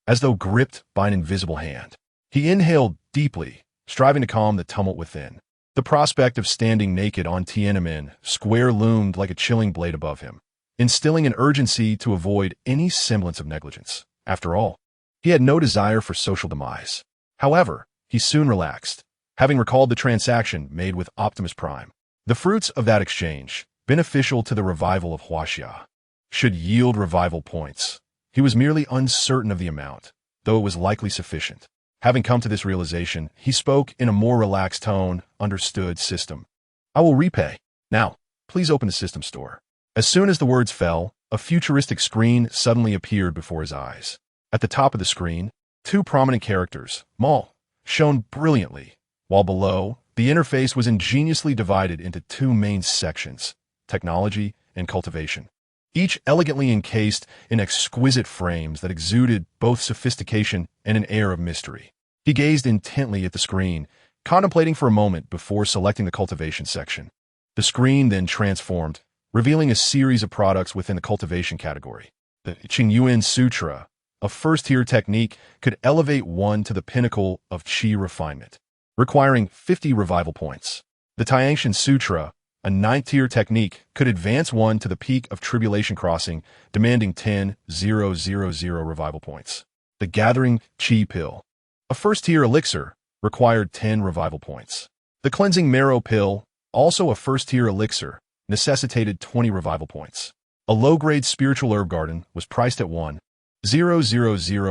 as though gripped by an invisible hand. He inhaled deeply, striving to calm the tumult within. The prospect of standing naked on Tiananmen Square loomed like a chilling blade above him, instilling an urgency to avoid any semblance of negligence. After all, he had no desire for social demise. However, he soon relaxed, having recalled the transaction made with Optimus Prime. The fruits of that exchange, beneficial to the revival of Huaxia, should yield revival points. He was merely uncertain of the amount, though it was likely sufficient. Having come to this realization, he spoke in a more relaxed tone. Understood, system. I will repay. Now, please open the system store. As soon as the words fell, a futuristic screen suddenly appeared before his eyes. At the top of the screen, two prominent characters, Mall, shone brilliantly, while below, the interface was ingeniously divided into two main sections, technology and cultivation, each elegantly encased in exquisite frames that exuded both sophistication and an air of mystery. He gazed intently at the screen, contemplating for a moment before selecting the cultivation section. The screen then transformed, revealing a series of products within the cultivation category. The Qingyuan Sutra, a first-tier technique, could elevate one to the pinnacle of qi refinement, requiring 50 revival points. The Tianshan Sutra, a 9th-tier technique, could advance one to the peak of tribulation crossing, demanding 10,000 revival points. The Gathering Qi Pill, a first-tier elixir, required 10 revival points. The Cleansing Marrow Pill, also a first-tier elixir, necessitated 20 revival points. A low-grade spiritual herb garden was priced at 1,000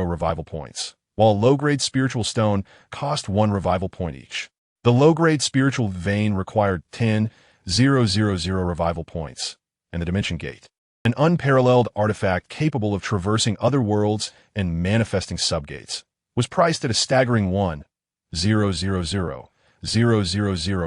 revival points, while a low-grade spiritual stone cost 1 revival point each. The low-grade spiritual vein required 10,000 revival points, and the Dimension Gate, an unparalleled artifact capable of traversing other worlds and manifesting subgates, was priced at a staggering 1,000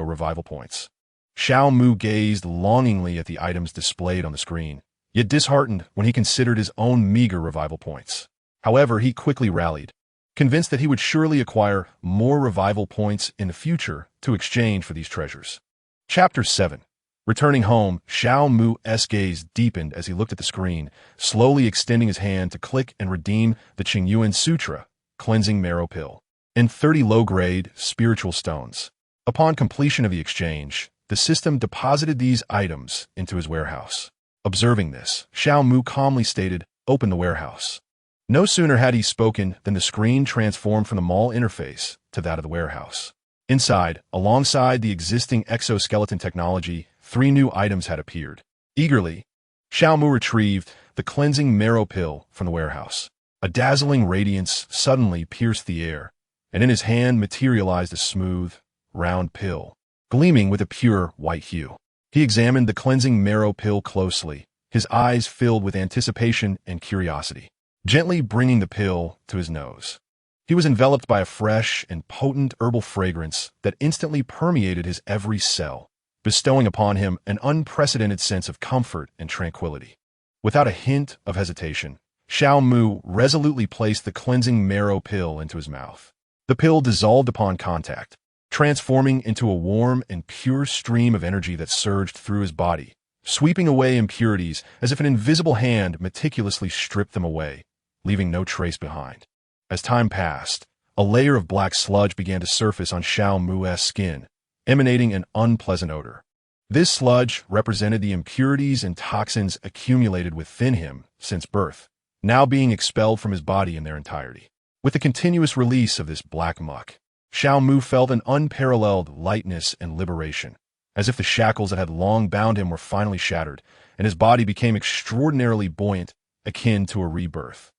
revival points. Xiao Mu gazed longingly at the items displayed on the screen, yet disheartened when he considered his own meager revival points. However, he quickly rallied, convinced that he would surely acquire more revival points in the future to exchange for these treasures. Chapter 7. Returning home, Xiao Mu's gaze deepened as he looked at the screen, slowly extending his hand to click and redeem the Qingyuan Sutra, Cleansing Marrow Pill, and 30 low-grade spiritual stones. Upon completion of the exchange, the system deposited these items into his warehouse. Observing this, Xiao Mu calmly stated, "Open the warehouse." No sooner had he spoken than the screen transformed from the mall interface to that of the warehouse. Inside, alongside the existing exoskeleton technology, 3 new items had appeared. Eagerly, Xiao Mu retrieved the Cleansing Marrow Pill from the warehouse. A dazzling radiance suddenly pierced the air, and in his hand materialized a smooth, round pill, gleaming with a pure white hue. He examined the Cleansing Marrow Pill closely, his eyes filled with anticipation and curiosity. Gently bringing the pill to his nose, he was enveloped by a fresh and potent herbal fragrance that instantly permeated his every cell, bestowing upon him an unprecedented sense of comfort and tranquility. Without a hint of hesitation, Xiao Mu resolutely placed the Cleansing Marrow Pill into his mouth. The pill dissolved upon contact, transforming into a warm and pure stream of energy that surged through his body, sweeping away impurities as if an invisible hand meticulously stripped them away, leaving no trace behind. As time passed, a layer of black sludge began to surface on Xiao Mu's skin, emanating an unpleasant odor. This sludge represented the impurities and toxins accumulated within him since birth, now being expelled from his body in their entirety. With the continuous release of this black muck, Xiao Mu felt an unparalleled lightness and liberation, as if the shackles that had long bound him were finally shattered, and his body became extraordinarily buoyant, akin to a rebirth.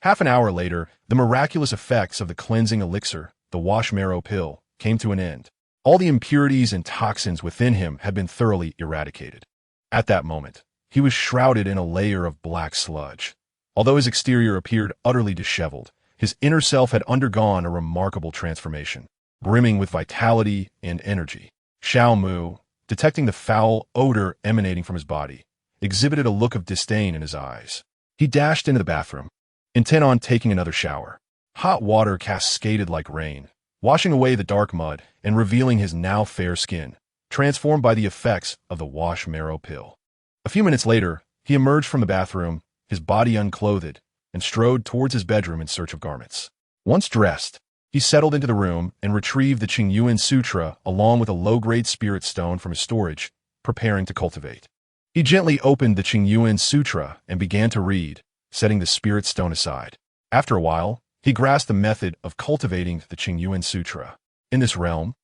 Half an hour later, the miraculous effects of the cleansing elixir, the Wash Marrow Pill, came to an end. All the impurities and toxins within him had been thoroughly eradicated. At that moment, he was shrouded in a layer of black sludge. Although his exterior appeared utterly disheveled, his inner self had undergone a remarkable transformation, brimming with vitality and energy. Xiao Mu, detecting the foul odor emanating from his body, exhibited a look of disdain in his eyes. He dashed into the bathroom, intent on taking another shower. Hot water cascaded like rain, washing away the dark mud and revealing his now fair skin, transformed by the effects of the Wash Marrow Pill. A few minutes later, he emerged from the bathroom, his body unclothed, and strode towards his bedroom in search of garments. Once dressed, he settled into the room and retrieved the Qingyuan Sutra along with a low-grade spirit stone from his storage, preparing to cultivate. He gently opened the Qingyuan Sutra and began to read, setting the spirit stone aside. After a while, he grasped the method of cultivating the Qingyuan Sutra. In this realm,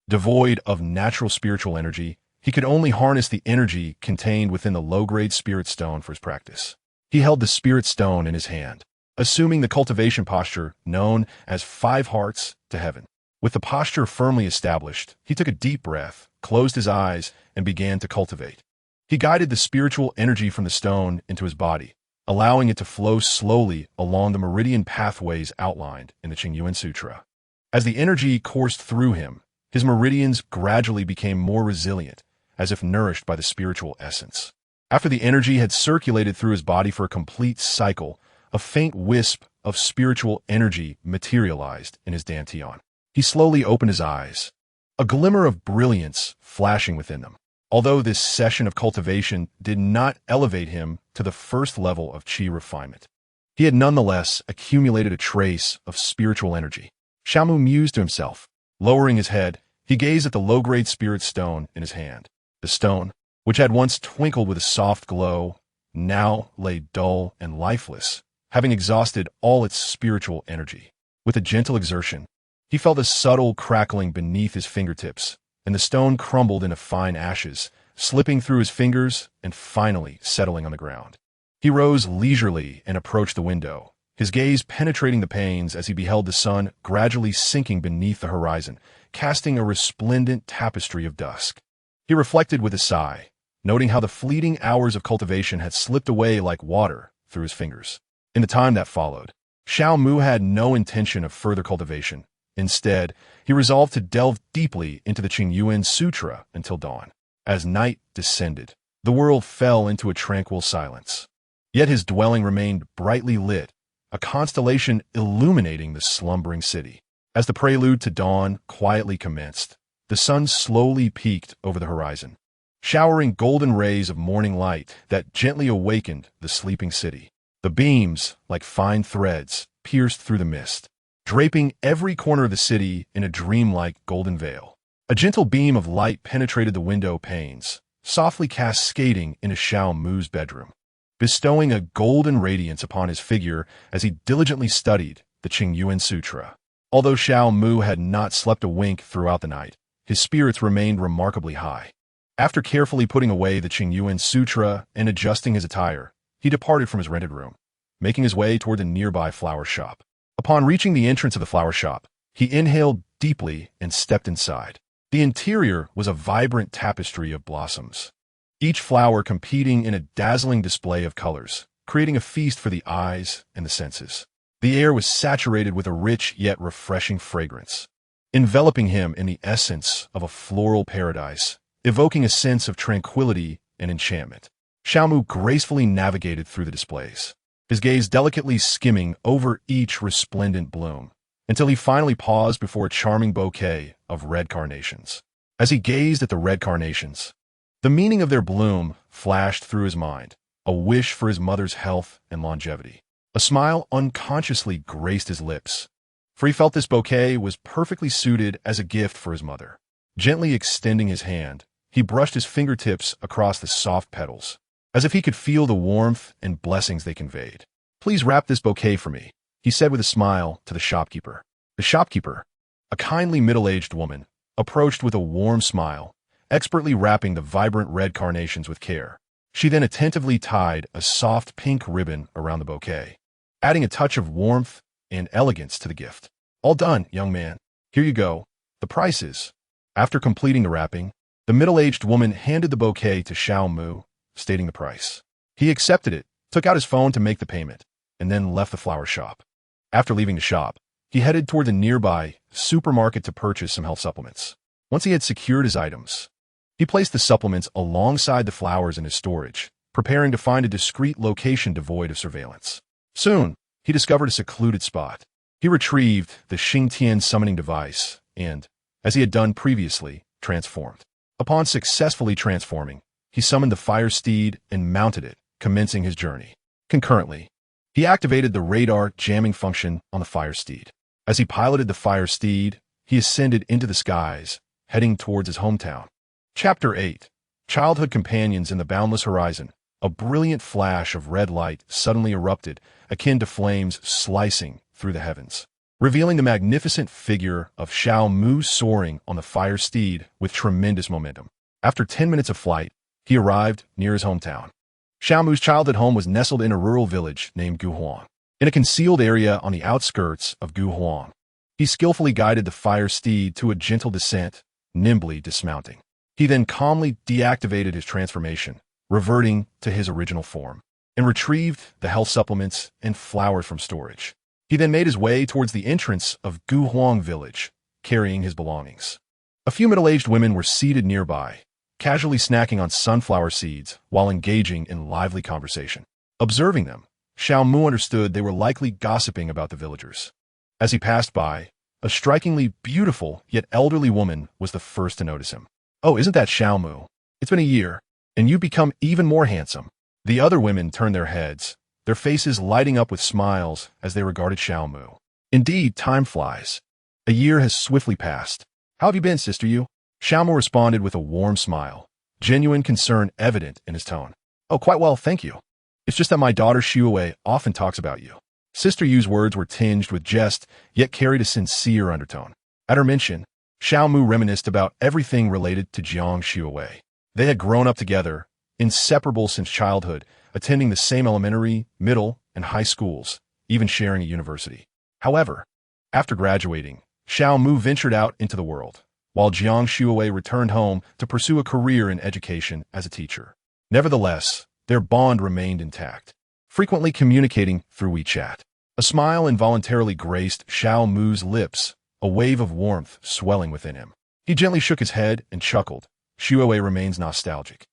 devoid of natural spiritual energy, he could only harness the energy contained within the low-grade spirit stone for his practice. He held the spirit stone in his hand, assuming the cultivation posture known as 5 hearts to heaven. With the posture firmly established, he took a deep breath, closed his eyes, and began to cultivate. He guided the spiritual energy from the stone into his body, allowing it to flow slowly along the meridian pathways outlined in the Qingyuan Sutra. As the energy coursed through him, his meridians gradually became more resilient, as if nourished by the spiritual essence. After the energy had circulated through his body for a complete cycle, a faint wisp of spiritual energy materialized in his dantian. He slowly opened his eyes, a glimmer of brilliance flashing within them. Although this session of cultivation did not elevate him to the first level of qi refinement, he had nonetheless accumulated a trace of spiritual energy. Xiaomu mused to himself. Lowering his head, he gazed at the low-grade spirit stone in his hand. The stone, which had once twinkled with a soft glow, now lay dull and lifeless, having exhausted all its spiritual energy. With a gentle exertion, he felt a subtle crackling beneath his fingertips, and the stone crumbled into fine ashes, slipping through his fingers and finally settling on the ground. He rose leisurely and approached the window, his gaze penetrating the panes as he beheld the sun gradually sinking beneath the horizon, casting a resplendent tapestry of dusk. He reflected with a sigh, noting how the fleeting hours of cultivation had slipped away like water through his fingers. In the time that followed, Xiao Mu had no intention of further cultivation. Instead, he resolved to delve deeply into the Qingyuan Sutra until dawn. As night descended, the world fell into a tranquil silence. Yet his dwelling remained brightly lit, a constellation illuminating the slumbering city. As the prelude to dawn quietly commenced, the sun slowly peeked over the horizon, showering golden rays of morning light that gently awakened the sleeping city. The beams, like fine threads, pierced through the mist, draping every corner of the city in a dreamlike golden veil. A gentle beam of light penetrated the window panes, softly cascading into Xiao Mu's bedroom, bestowing a golden radiance upon his figure as he diligently studied the Qingyuan Sutra. Although Xiao Mu had not slept a wink throughout the night, his spirits remained remarkably high. After carefully putting away the Qingyuan Sutra and adjusting his attire, he departed from his rented room, making his way toward the nearby flower shop. Upon reaching the entrance of the flower shop, he inhaled deeply and stepped inside. The interior was a vibrant tapestry of blossoms, each flower competing in a dazzling display of colors, creating a feast for the eyes and the senses. The air was saturated with a rich yet refreshing fragrance, enveloping him in the essence of a floral paradise, evoking a sense of tranquility and enchantment. Xiaomu gracefully navigated through the displays, his gaze delicately skimming over each resplendent bloom, until he finally paused before a charming bouquet of red carnations. As he gazed at the red carnations, the meaning of their bloom flashed through his mind, a wish for his mother's health and longevity. A smile unconsciously graced his lips, for he felt this bouquet was perfectly suited as a gift for his mother. Gently extending his hand, he brushed his fingertips across the soft petals, as if he could feel the warmth and blessings they conveyed. "Please wrap this bouquet for me," he said with a smile to the shopkeeper. The shopkeeper, a kindly middle-aged woman, approached with a warm smile, expertly wrapping the vibrant red carnations with care. She then attentively tied a soft pink ribbon around the bouquet, adding a touch of warmth and elegance to the gift. "All done, young man. Here you go. The price is." After completing the wrapping, the middle-aged woman handed the bouquet to Xiao Mu, stating the price. He accepted it, took out his phone to make the payment, and then left the flower shop. After leaving the shop, he headed toward the nearby supermarket to purchase some health supplements. Once he had secured his items, he placed the supplements alongside the flowers in his storage, preparing to find a discreet location devoid of surveillance. Soon, he discovered a secluded spot. He retrieved the Xingtian summoning device and, as he had done previously, transformed. Upon successfully transforming, he summoned the fire steed and mounted it, commencing his journey. Concurrently, he activated the radar jamming function on the fire steed. As he piloted the fire steed, he ascended into the skies, heading towards his hometown. Chapter 8. Childhood Companions in the Boundless Horizon. A brilliant flash of red light suddenly erupted, akin to flames slicing through the heavens, revealing the magnificent figure of Xiao Mu soaring on the fire steed with tremendous momentum. After 10 minutes of flight, he arrived near his hometown. Xiao Mu's childhood home was nestled in a rural village named Guhuang, in a concealed area on the outskirts of Guhuang. He skillfully guided the fire steed to a gentle descent, nimbly dismounting. He then calmly deactivated his transformation, reverting to his original form, and retrieved the health supplements and flowers from storage. He then made his way towards the entrance of Guhuang village, carrying his belongings. A few middle-aged women were seated nearby, casually snacking on sunflower seeds while engaging in lively conversation. Observing them, Xiao Mu understood they were likely gossiping about the villagers. As he passed by, a strikingly beautiful yet elderly woman was the first to notice him. "Oh, isn't that Xiao Mu? It's been a year, and you've become even more handsome." The other women turned their heads, their faces lighting up with smiles as they regarded Xiao Mu. Indeed, time flies. A year has swiftly passed. "How have you been, Sister Yu?" Xiao Mu responded with a warm smile, genuine concern evident in his tone. "Oh, quite well, thank you. It's just that my daughter Xiuwei often talks about you." Sister Yu's words were tinged with jest, yet carried a sincere undertone. At her mention, Xiao Mu reminisced about everything related to Jiang Xiuwei. They had grown up together, inseparable since childhood, attending the same elementary, middle, and high schools, even sharing a university. However, after graduating, Xiao Mu ventured out into the world, while Jiang Xiuwei returned home to pursue a career in education as a teacher. Nevertheless, their bond remained intact, frequently communicating through WeChat. A smile involuntarily graced Xiao Mu's lips, a wave of warmth swelling within him. He gently shook his head and chuckled. "Xiuwei remains nostalgic.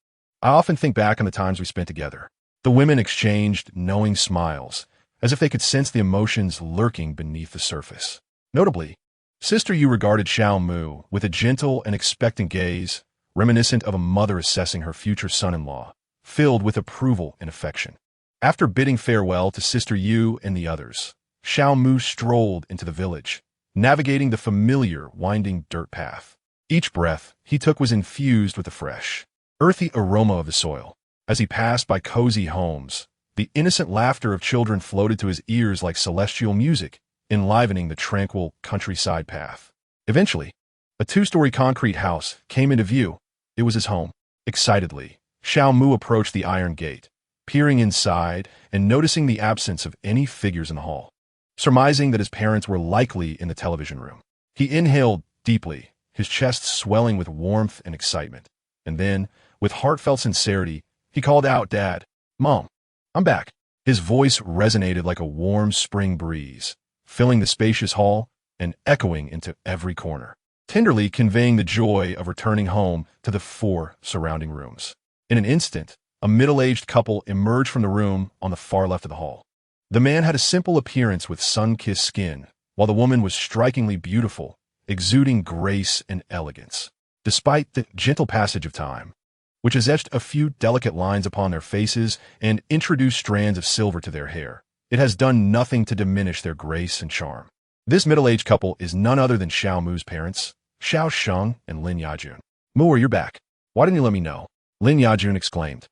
I often think back on the times we spent together." The women exchanged knowing smiles, as if they could sense the emotions lurking beneath the surface. Notably, Sister Yu regarded Xiao Mu with a gentle and expectant gaze, reminiscent of a mother assessing her future son-in-law, filled with approval and affection. After bidding farewell to Sister Yu and the others, Xiao Mu strolled into the village, navigating the familiar winding dirt path. Each breath he took was infused with the fresh, earthy aroma of the soil. As he passed by cozy homes, the innocent laughter of children floated to his ears like celestial music, enlivening the tranquil countryside path. Eventually, a 2-story concrete house came into view. It was his home. Excitedly, Xiao Mu approached the iron gate, peering inside and noticing the absence of any figures in the hall. Surmising that his parents were likely in the television room, he inhaled deeply, his chest swelling with warmth and excitement. And then, with heartfelt sincerity, he called out, "Dad, Mom, I'm back." His voice resonated like a warm spring breeze, filling the spacious hall and echoing into every corner, tenderly conveying the joy of returning home to the 4 surrounding rooms. In an instant, a middle-aged couple emerged from the room on the far left of the hall. The man had a simple appearance with sun-kissed skin, while the woman was strikingly beautiful, exuding grace and elegance. Despite the gentle passage of time, which has etched a few delicate lines upon their faces and introduced strands of silver to their hair, it has done nothing to diminish their grace and charm. This middle-aged couple is none other than Xiao Mu's parents, Xiao Sheng and Lin Yajun. "Mu, you're back. Why didn't you let me know?" Lin Yajun exclaimed,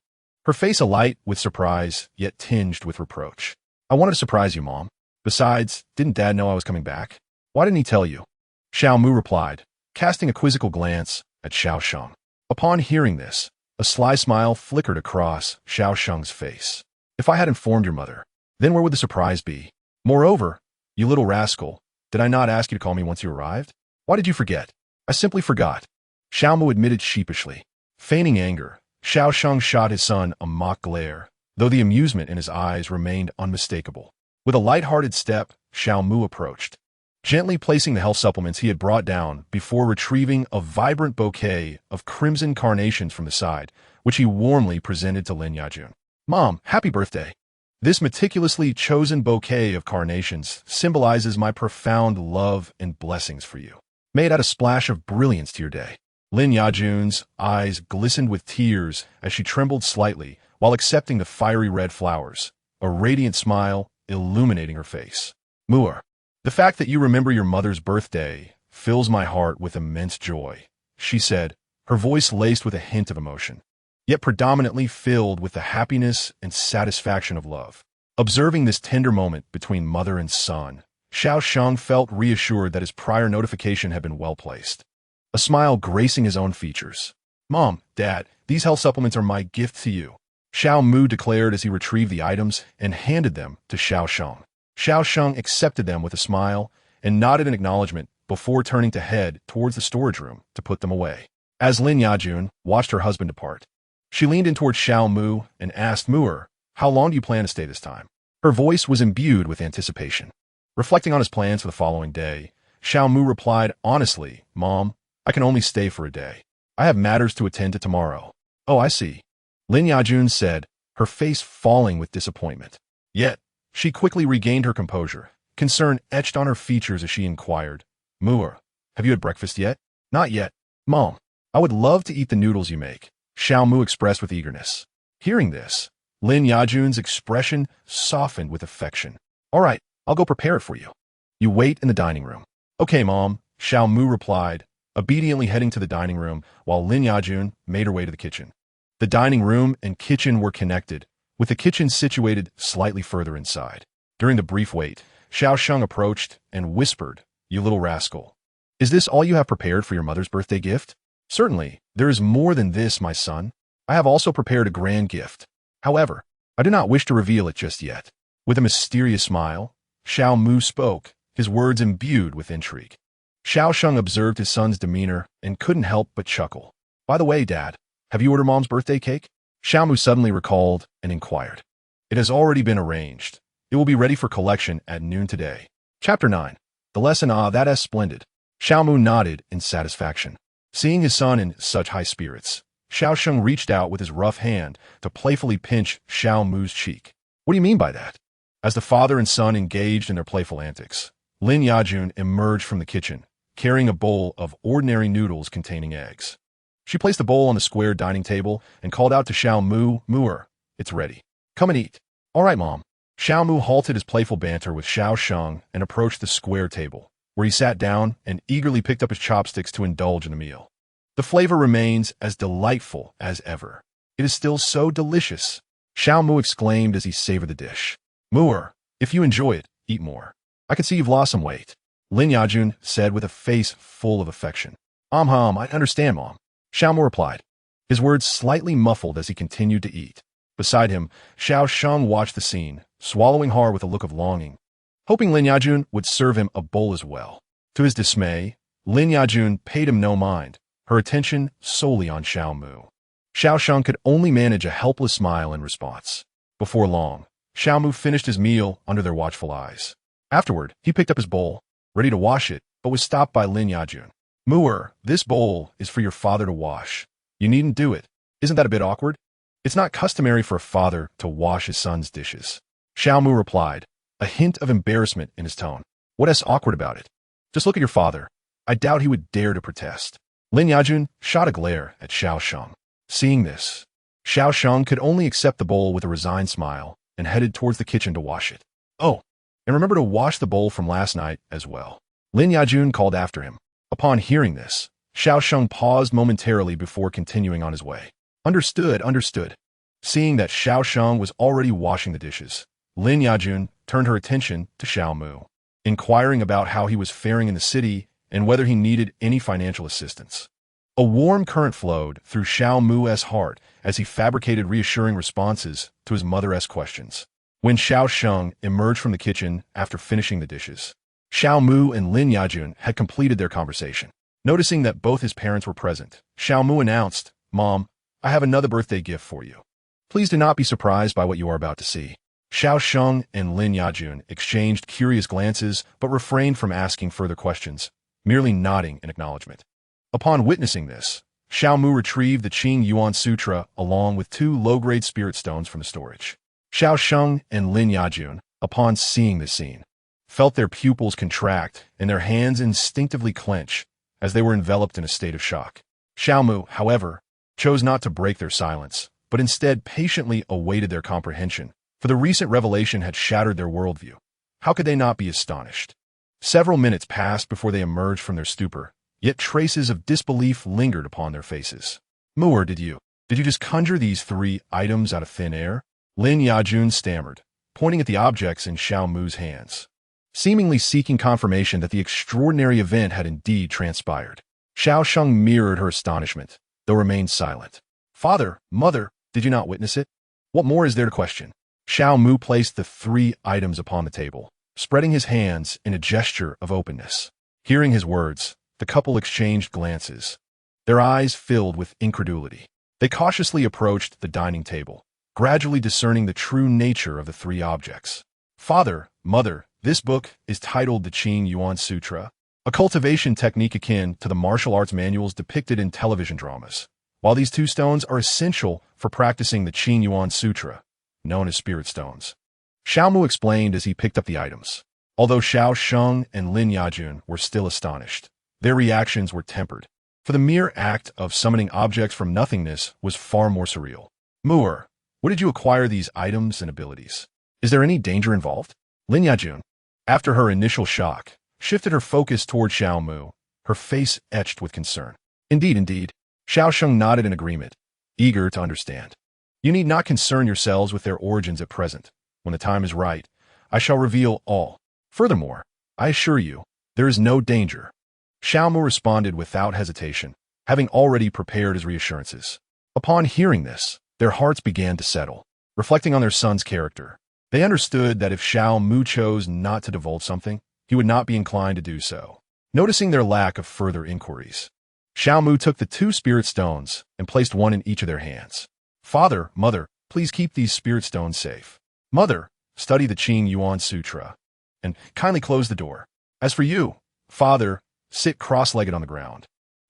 her face alight with surprise, yet tinged with reproach. "I wanted to surprise you, Mom. Besides, didn't Dad know I was coming back? Why didn't he tell you?" Xiao Mu replied, casting a quizzical glance at Xiao Sheng. Upon hearing this, a sly smile flickered across Xiao Sheng's face. "If I had informed your mother, then where would the surprise be? Moreover, you little rascal, did I not ask you to call me once you arrived? Why did you forget?" "I simply forgot," Xiao Mu admitted sheepishly. Feigning anger, Xiao Sheng shot his son a mock glare, though the amusement in his eyes remained unmistakable. With a light-hearted step, Xiao Mu approached, gently placing the health supplements he had brought down before retrieving a vibrant bouquet of crimson carnations from the side, which he warmly presented to Lin Yajun. "Mom, happy birthday. This meticulously chosen bouquet of carnations symbolizes my profound love and blessings for you. May it add a splash of brilliance to your day." Lin Yajun's eyes glistened with tears as she trembled slightly while accepting the fiery red flowers, a radiant smile illuminating her face. Muir, the fact that you remember your mother's birthday fills my heart with immense joy, she said, her voice laced with a hint of emotion, yet predominantly filled with the happiness and satisfaction of love. Observing this tender moment between mother and son, Xiao Sheng felt reassured that his prior notification had been well placed. A smile gracing his own features. Mom, Dad, these health supplements are my gift to you, Xiao Mu declared as he retrieved the items and handed them to Xiao Sheng. Xiao Sheng accepted them with a smile and nodded in acknowledgement before turning to head towards the storage room to put them away. As Lin Yajun watched her husband depart, she leaned in towards Xiao Mu and asked Muir, how long do you plan to stay this time? Her voice was imbued with anticipation. Reflecting on his plans for the following day, Xiao Mu replied honestly, Mom, I can only stay for a day. I have matters to attend to tomorrow. Oh, I see, Lin Yajun said, her face falling with disappointment. Yet, she quickly regained her composure, concern etched on her features as she inquired, Muir, have you had breakfast yet? Not yet, Mom. I would love to eat the noodles you make, Xiao Mu expressed with eagerness. Hearing this, Lin Yajun's expression softened with affection. All right, I'll go prepare it for you. You wait in the dining room. Okay, Mom, Xiao Mu replied, obediently heading to the dining room while Lin Yajun made her way to the kitchen. The dining room and kitchen were connected, with the kitchen situated slightly further inside. During the brief wait, Xiao Sheng approached and whispered, You little rascal. Is this all you have prepared for your mother's birthday gift? Certainly, there is more than this, my son. I have also prepared a grand gift. However, I do not wish to reveal it just yet. With a mysterious smile, Xiao Mu spoke, his words imbued with intrigue. Xiao Sheng observed his son's demeanor and couldn't help but chuckle. By the way, Dad, have you ordered Mom's birthday cake? Xiao Mu suddenly recalled and inquired. It has already been arranged. It will be ready for collection at noon today. Chapter 9. The lesson, that's splendid. Xiao Mu nodded in satisfaction. Seeing his son in such high spirits, Xiao Sheng reached out with his rough hand to playfully pinch Xiao Mu's cheek. What do you mean by that? As the father and son engaged in their playful antics, Lin Yajun emerged from the kitchen, carrying a bowl of ordinary noodles containing eggs. She placed the bowl on the square dining table and called out to Xiao Mu, Muir, it's ready. Come and eat. All right, Mom. Xiao Mu halted his playful banter with Xiao Sheng and approached the square table, where he sat down and eagerly picked up his chopsticks to indulge in the meal. The flavor remains as delightful as ever. It is still so delicious, Xiao Mu exclaimed as he savored the dish. Muir, if you enjoy it, eat more. I can see you've lost some weight, Lin Yajun said with a face full of affection. I understand, Mom, Xiao Mu replied, his words slightly muffled as he continued to eat. Beside him, Xiao Sheng watched the scene, swallowing hard with a look of longing, hoping Lin Yajun would serve him a bowl as well. To his dismay, Lin Yajun paid him no mind, her attention solely on Xiao Mu. Xiao Sheng could only manage a helpless smile in response. Before long, Xiao Mu finished his meal under their watchful eyes. Afterward, he picked up his bowl, ready to wash it, but was stopped by Lin Yajun. Muir, this bowl is for your father to wash. You needn't do it. Isn't that a bit awkward? It's not customary for a father to wash his son's dishes, Xiao Mu replied, a hint of embarrassment in his tone. What is awkward about it? Just look at your father. I doubt he would dare to protest. Lin Yajun shot a glare at Xiao Sheng. Seeing this, Xiao Sheng could only accept the bowl with a resigned smile and headed towards the kitchen to wash it. Oh, and remember to wash the bowl from last night as well, Lin Yajun called after him. Upon hearing this, Xiao Sheng paused momentarily before continuing on his way. Understood. Seeing that Xiao Sheng was already washing the dishes, Lin Yajun turned her attention to Xiao Mu, inquiring about how he was faring in the city and whether he needed any financial assistance. A warm current flowed through Xiao Mu's heart as he fabricated reassuring responses to his mother's questions. When Xiao Sheng emerged from the kitchen after finishing the dishes, Xiao Mu and Lin Yajun had completed their conversation. Noticing that both his parents were present, Xiao Mu announced, Mom, I have another birthday gift for you. Please do not be surprised by what you are about to see. Xiao Sheng and Lin Yajun exchanged curious glances but refrained from asking further questions, merely nodding in acknowledgement. Upon witnessing this, Xiao Mu retrieved the Qing Yuan Sutra along with 2 low-grade spirit stones from the storage. Xiao Sheng and Lin Yajun, upon seeing this scene, felt their pupils contract and their hands instinctively clench as they were enveloped in a state of shock. Xiao Mu, however, chose not to break their silence, but instead patiently awaited their comprehension, for the recent revelation had shattered their worldview. How could they not be astonished? Several minutes passed before they emerged from their stupor, yet traces of disbelief lingered upon their faces. Mu'er, did you just conjure these 3 items out of thin air? Lin Yajun stammered, pointing at the objects in Xiao Mu's hands, seemingly seeking confirmation that the extraordinary event had indeed transpired. Xiao Sheng mirrored her astonishment, though remained silent. Father, mother, did you not witness it? What more is there to question? Xiao Mu placed the 3 items upon the table, spreading his hands in a gesture of openness. Hearing his words, the couple exchanged glances. Their eyes filled with incredulity. They cautiously approached the dining table, gradually discerning the true nature of the 3 objects. Father, mother, this book is titled the Qing Yuan Sutra, a cultivation technique akin to the martial arts manuals depicted in television dramas. While these 2 stones are essential for practicing the Qing Yuan Sutra, known as spirit stones, Xiao Mu explained as he picked up the items. Although Xiao Sheng and Lin Yajun were still astonished, their reactions were tempered, for the mere act of summoning objects from nothingness was far more surreal. Mu'er, what did you acquire these items and abilities? Is there any danger involved? Lin Yajun, after her initial shock, shifted her focus toward Xiao Mu, her face etched with concern. Indeed. Xiao Sheng nodded in agreement, eager to understand. You need not concern yourselves with their origins at present. When the time is right, I shall reveal all. Furthermore, I assure you, there is no danger. Xiao Mu responded without hesitation, having already prepared his reassurances. Upon hearing this, their hearts began to settle. Reflecting on their son's character, they understood that if Xiao Mu chose not to divulge something, he would not be inclined to do so. Noticing their lack of further inquiries, Xiao Mu took the 2 spirit stones and placed one in each of their hands. Father, mother, please keep these spirit stones safe. Mother, study the Qing Yuan Sutra, and kindly close the door. As for you, father, sit cross-legged on the ground.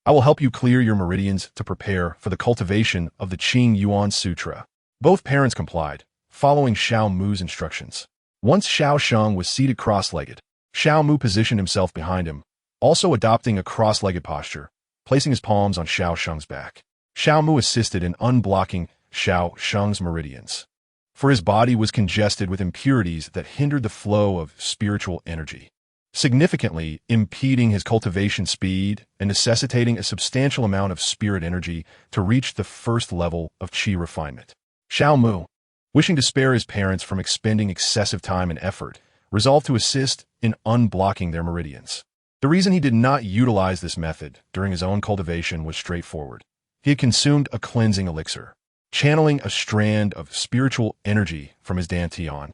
I will help you clear your meridians to prepare for the cultivation of the Qing Yuan Sutra. Both parents complied, following Xiao Mu's instructions. Once Xiao Sheng was seated cross-legged, Xiao Mu positioned himself behind him, also adopting a cross-legged posture, placing his palms on Xiao Sheng's back. Xiao Mu assisted in unblocking Xiao Sheng's meridians, for his body was congested with impurities that hindered the flow of spiritual energy, significantly impeding his cultivation speed and necessitating a substantial amount of spirit energy to reach the first level of qi refinement. Xiao Mu, wishing to spare his parents from expending excessive time and effort, resolved to assist in unblocking their meridians. The reason he did not utilize this method during his own cultivation was straightforward. He had consumed a cleansing elixir, channeling a strand of spiritual energy from his dantian.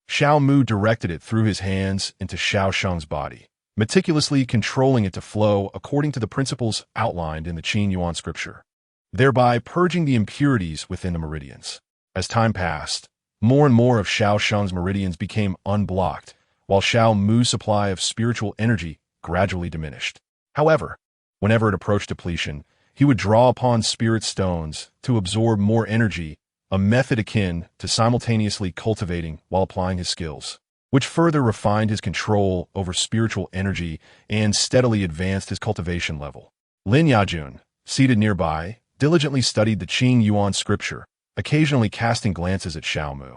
Xiao Mu directed it through his hands into Xiao Sheng's body, meticulously controlling it to flow according to the principles outlined in the Qing Yuan scripture, thereby purging the impurities within the meridians. As time passed, more and more of Xiao Sheng's meridians became unblocked, while Xiao Mu's supply of spiritual energy gradually diminished. However, whenever it approached depletion, he would draw upon spirit stones to absorb more energy, a method akin to simultaneously cultivating while applying his skills, which further refined his control over spiritual energy and steadily advanced his cultivation level. Lin Yajun, seated nearby, diligently studied the Qing Yuan scripture, occasionally casting glances at Xiao Mu.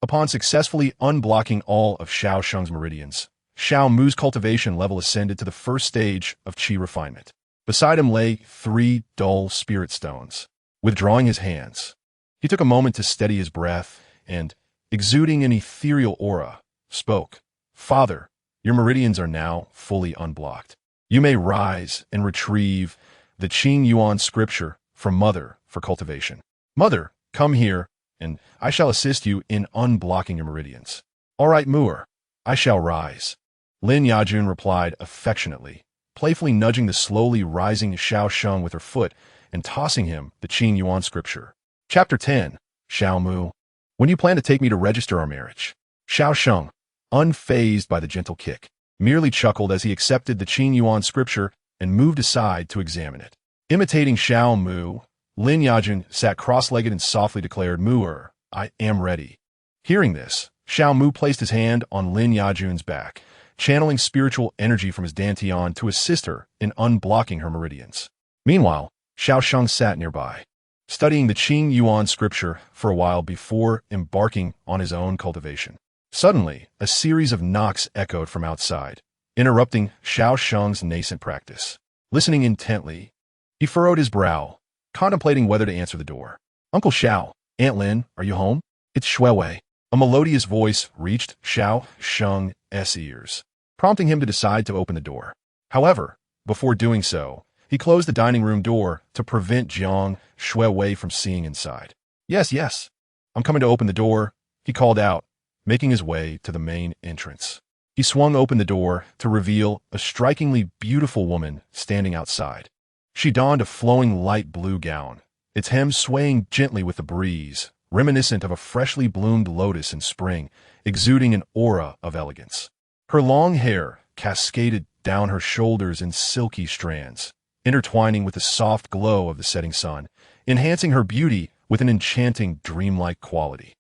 Upon successfully unblocking all of Xiao Sheng's meridians, Xiao Mu's cultivation level ascended to the first stage of qi refinement. Beside him lay 3 dull spirit stones. Withdrawing his hands, he took a moment to steady his breath and, exuding an ethereal aura, spoke. Father, your meridians are now fully unblocked. You may rise and retrieve the Qing Yuan scripture from Mother for cultivation. Mother, come here, and I shall assist you in unblocking your meridians. All right, Mu'er, I shall rise. Lin Yajun replied affectionately, playfully nudging the slowly rising Xiao Sheng with her foot and tossing him the Qing Yuan scripture. Chapter 10. Xiao Mu. When do you plan to take me to register our marriage? Xiao Sheng, unfazed by the gentle kick, merely chuckled as he accepted the Qing Yuan scripture and moved aside to examine it. Imitating Xiao Mu, Lin Yajun sat cross-legged and softly declared, Mu'er, I am ready. Hearing this, Xiao Mu placed his hand on Lin Yajun's back, channeling spiritual energy from his dantian to assist her in unblocking her meridians. Meanwhile, Xiao Sheng sat nearby, studying the Qing Yuan scripture for a while before embarking on his own cultivation. Suddenly, a series of knocks echoed from outside, interrupting Xiao Sheng's nascent practice. Listening intently, he furrowed his brow, contemplating whether to answer the door. "Uncle Xiao, Aunt Lin, are you home?" "It's Shuiwei." A melodious voice reached Xiao Sheng's ears, prompting him to decide to open the door. However, before doing so, he closed the dining room door to prevent Jiang Shuiwei from seeing inside. Yes, yes. I'm coming to open the door," he called out, making his way to the main entrance. He swung open the door to reveal a strikingly beautiful woman standing outside. She donned a flowing light blue gown, its hem swaying gently with the breeze, reminiscent of a freshly bloomed lotus in spring, exuding an aura of elegance. Her long hair cascaded down her shoulders in silky strands, intertwining with the soft glow of the setting sun, enhancing her beauty with an enchanting dreamlike quality.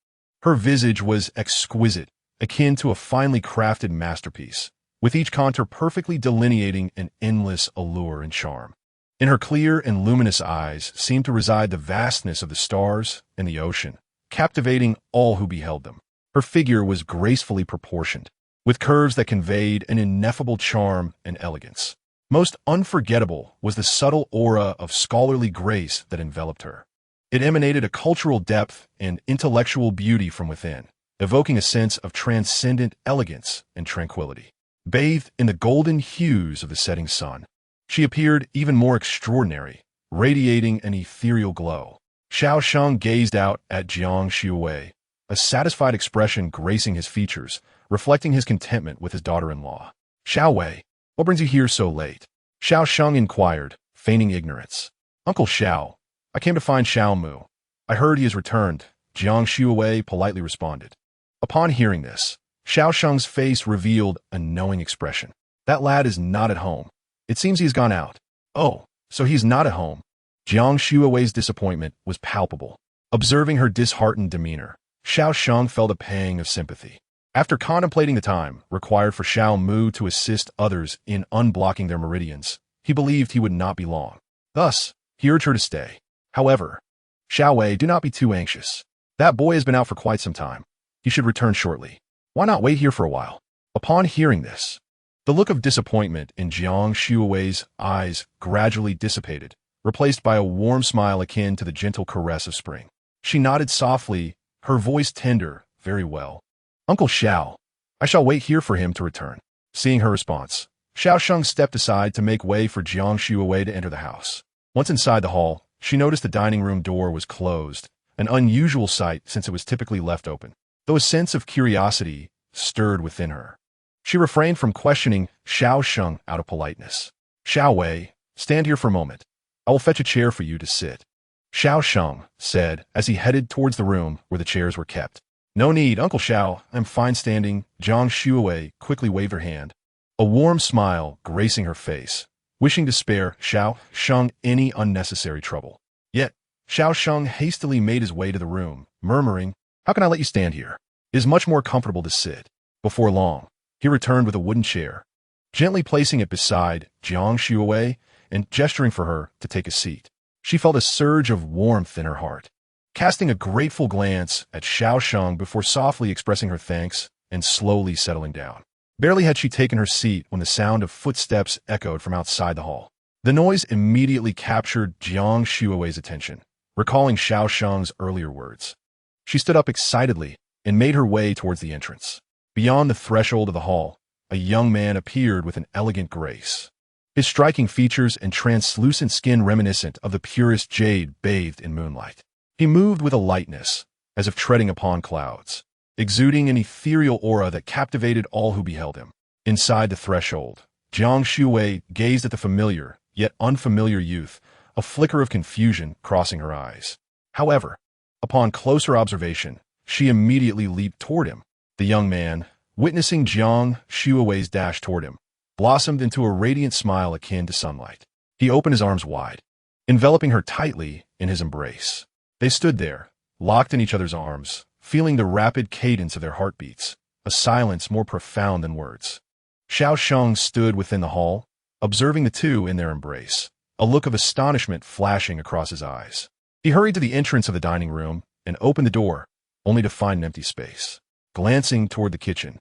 Her visage was exquisite, akin to a finely crafted masterpiece, with each contour perfectly delineating an endless allure and charm. In her clear and luminous eyes seemed to reside the vastness of the stars and the ocean, captivating all who beheld them. Her figure was gracefully proportioned, with curves that conveyed an ineffable charm and elegance. Most unforgettable was the subtle aura of scholarly grace that enveloped her. It emanated a cultural depth and intellectual beauty from within, evoking a sense of transcendent elegance and tranquility. Bathed in the golden hues of the setting sun, she appeared even more extraordinary, radiating an ethereal glow. Xiao Sheng gazed out at Jiang Shuiwei, a satisfied expression gracing his features, reflecting his contentment with his daughter-in-law. "Xiao Wei, what brings you here so late?" Xiao Sheng inquired, feigning ignorance. "Uncle Xiao, I came to find Xiao Mu. I heard he has returned," Jiang Shuiwei politely responded. Upon hearing this, Xiao Sheng's face revealed a knowing expression. "That lad is not at home. It seems he's gone out." "Oh, so he's not at home." Jiang Shuiwei's disappointment was palpable. Observing her disheartened demeanor, Xiao Sheng felt a pang of sympathy. After contemplating the time required for Xiao Mu to assist others in unblocking their meridians, he believed he would not be long. Thus, he urged her to stay. However, "Xiao Wei, do not be too anxious. That boy has been out for quite some time. He should return shortly. Why not wait here for a while?" Upon hearing this, the look of disappointment in Jiang Shuiwei's eyes gradually dissipated, replaced by a warm smile akin to the gentle caress of spring. She nodded softly, her voice tender. "Very well. Uncle Xiao, I shall wait here for him to return." Seeing her response, Xiao Sheng stepped aside to make way for Jiang Shuiwei to enter the house. Once inside the hall, she noticed the dining room door was closed, an unusual sight since it was typically left open. Though a sense of curiosity stirred within her, she refrained from questioning Xiao Sheng out of politeness. "Xiao Wei, stand here for a moment. I will fetch a chair for you to sit," Xiao Sheng said as he headed towards the room where the chairs were kept. "No need, Uncle Xiao. I'm fine standing." Jiang Shuiwei quickly waved her hand, a warm smile gracing her face, wishing to spare Xiao Sheng any unnecessary trouble. Yet, Xiao Sheng hastily made his way to the room, murmuring, "How can I let you stand here? It is much more comfortable to sit." Before long, he returned with a wooden chair, gently placing it beside Jiang Shuiwei and gesturing for her to take a seat. She felt a surge of warmth in her heart, casting a grateful glance at Xiao Sheng before softly expressing her thanks and slowly settling down. Barely had she taken her seat when the sound of footsteps echoed from outside the hall. The noise immediately captured Jiang Shuiwei's attention, recalling Xiao Sheng's earlier words. She stood up excitedly and made her way towards the entrance. Beyond the threshold of the hall, a young man appeared with an elegant grace, his striking features and translucent skin reminiscent of the purest jade bathed in moonlight. He moved with a lightness, as if treading upon clouds, exuding an ethereal aura that captivated all who beheld him. Inside the threshold, Jiang Shuiwei gazed at the familiar, yet unfamiliar youth, a flicker of confusion crossing her eyes. However, upon closer observation, she immediately leaped toward him. The young man, witnessing Jiang Shuiwei's dash toward him, blossomed into a radiant smile akin to sunlight. He opened his arms wide, enveloping her tightly in his embrace. They stood there, locked in each other's arms, feeling the rapid cadence of their heartbeats, a silence more profound than words. Xiao Sheng stood within the hall, observing the two in their embrace, a look of astonishment flashing across his eyes. He hurried to the entrance of the dining room and opened the door, only to find an empty space. Glancing toward the kitchen,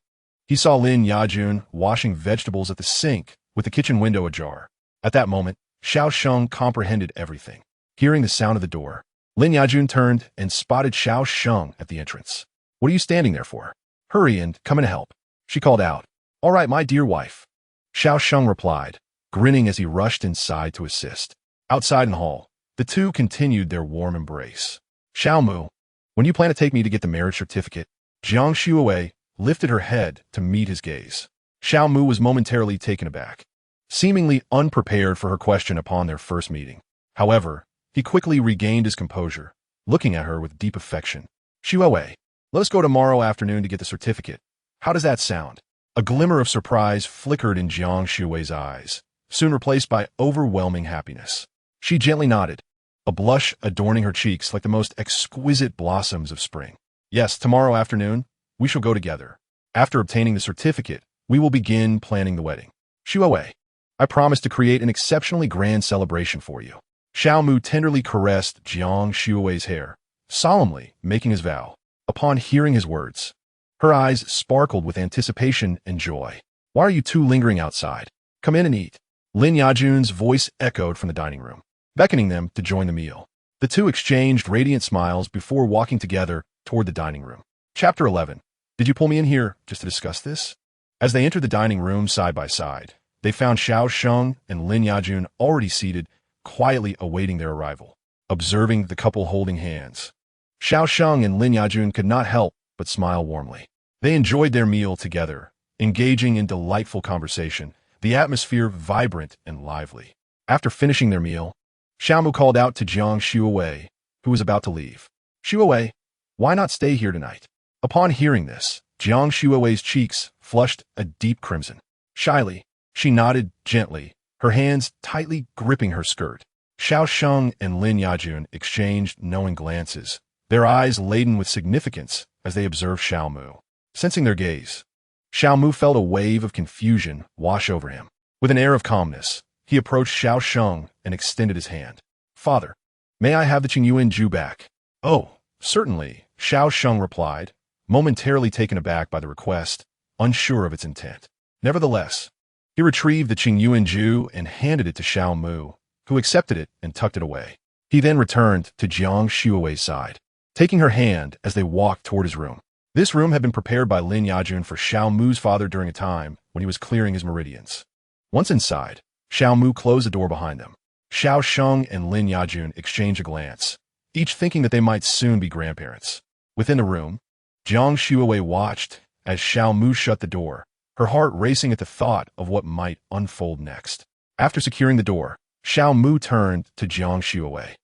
he saw Lin Yajun washing vegetables at the sink with the kitchen window ajar. At that moment, Xiao Sheng comprehended everything. Hearing the sound of the door, Lin Yajun turned and spotted Xiao Sheng at the entrance. "What are you standing there for? Hurry and come and help," she called out. "All right, my dear wife," Xiao Sheng replied, grinning as he rushed inside to assist. Outside in the hall, the two continued their warm embrace. "Xiao Mu, when you plan to take me to get the marriage certificate?" Jiang Shuowei lifted her head to meet his gaze. Xiao Mu was momentarily taken aback, seemingly unprepared for her question upon their first meeting. However, he quickly regained his composure, looking at her with deep affection. "Shuowei, let us go tomorrow afternoon to get the certificate. How does that sound?" A glimmer of surprise flickered in Jiang Shuowei's eyes, soon replaced by overwhelming happiness. She gently nodded, a blush adorning her cheeks like the most exquisite blossoms of spring. "Yes, tomorrow afternoon, we shall go together. After obtaining the certificate, we will begin planning the wedding. Shuowei, I promise to create an exceptionally grand celebration for you." Xiao Mu tenderly caressed Jiang Shuowei's hair, solemnly making his vow. Upon hearing his words, her eyes sparkled with anticipation and joy. "Why are you two lingering outside? Come in and eat." Lin Yajun's voice echoed from the dining room, beckoning them to join the meal. The two exchanged radiant smiles before walking together toward the dining room. Chapter 11. Did you pull me in here just to discuss this? As they entered the dining room side by side, they found Xiao Sheng and Lin Yajun already seated, quietly awaiting their arrival. Observing the couple holding hands, Xiao Sheng and Lin Yajun could not help but smile warmly. They enjoyed their meal together, engaging in delightful conversation, the atmosphere vibrant and lively. After finishing their meal, Xiao Mu called out to Jiang Shuowei, who was about to leave. "Shuowei, why not stay here tonight?" Upon hearing this, Jiang Shuowei's cheeks flushed a deep crimson. Shyly, she nodded gently, her hands tightly gripping her skirt. Xiao Sheng and Lin Yajun exchanged knowing glances, their eyes laden with significance as they observed Xiao Mu. Sensing their gaze, Xiao Mu felt a wave of confusion wash over him. With an air of calmness, he approached Xiao Sheng and extended his hand. "Father, may I have the Qingyuan Ju back?" "Oh, certainly," Xiao Sheng replied, momentarily taken aback by the request, unsure of its intent. Nevertheless, he retrieved the Qingyuan Ju and handed it to Xiao Mu, who accepted it and tucked it away. He then returned to Jiang Shuowei's side, taking her hand as they walked toward his room. This room had been prepared by Lin Yajun for Xiao Mu's father during a time when he was clearing his meridians. Once inside, Xiao Mu closed the door behind them. Xiao Sheng and Lin Yajun exchanged a glance, each thinking that they might soon be grandparents. Within the room, Jiang Shuowei watched as Xiao Mu shut the door, her heart racing at the thought of what might unfold next. After securing the door, Xiao Mu turned to Jiang Shuowei.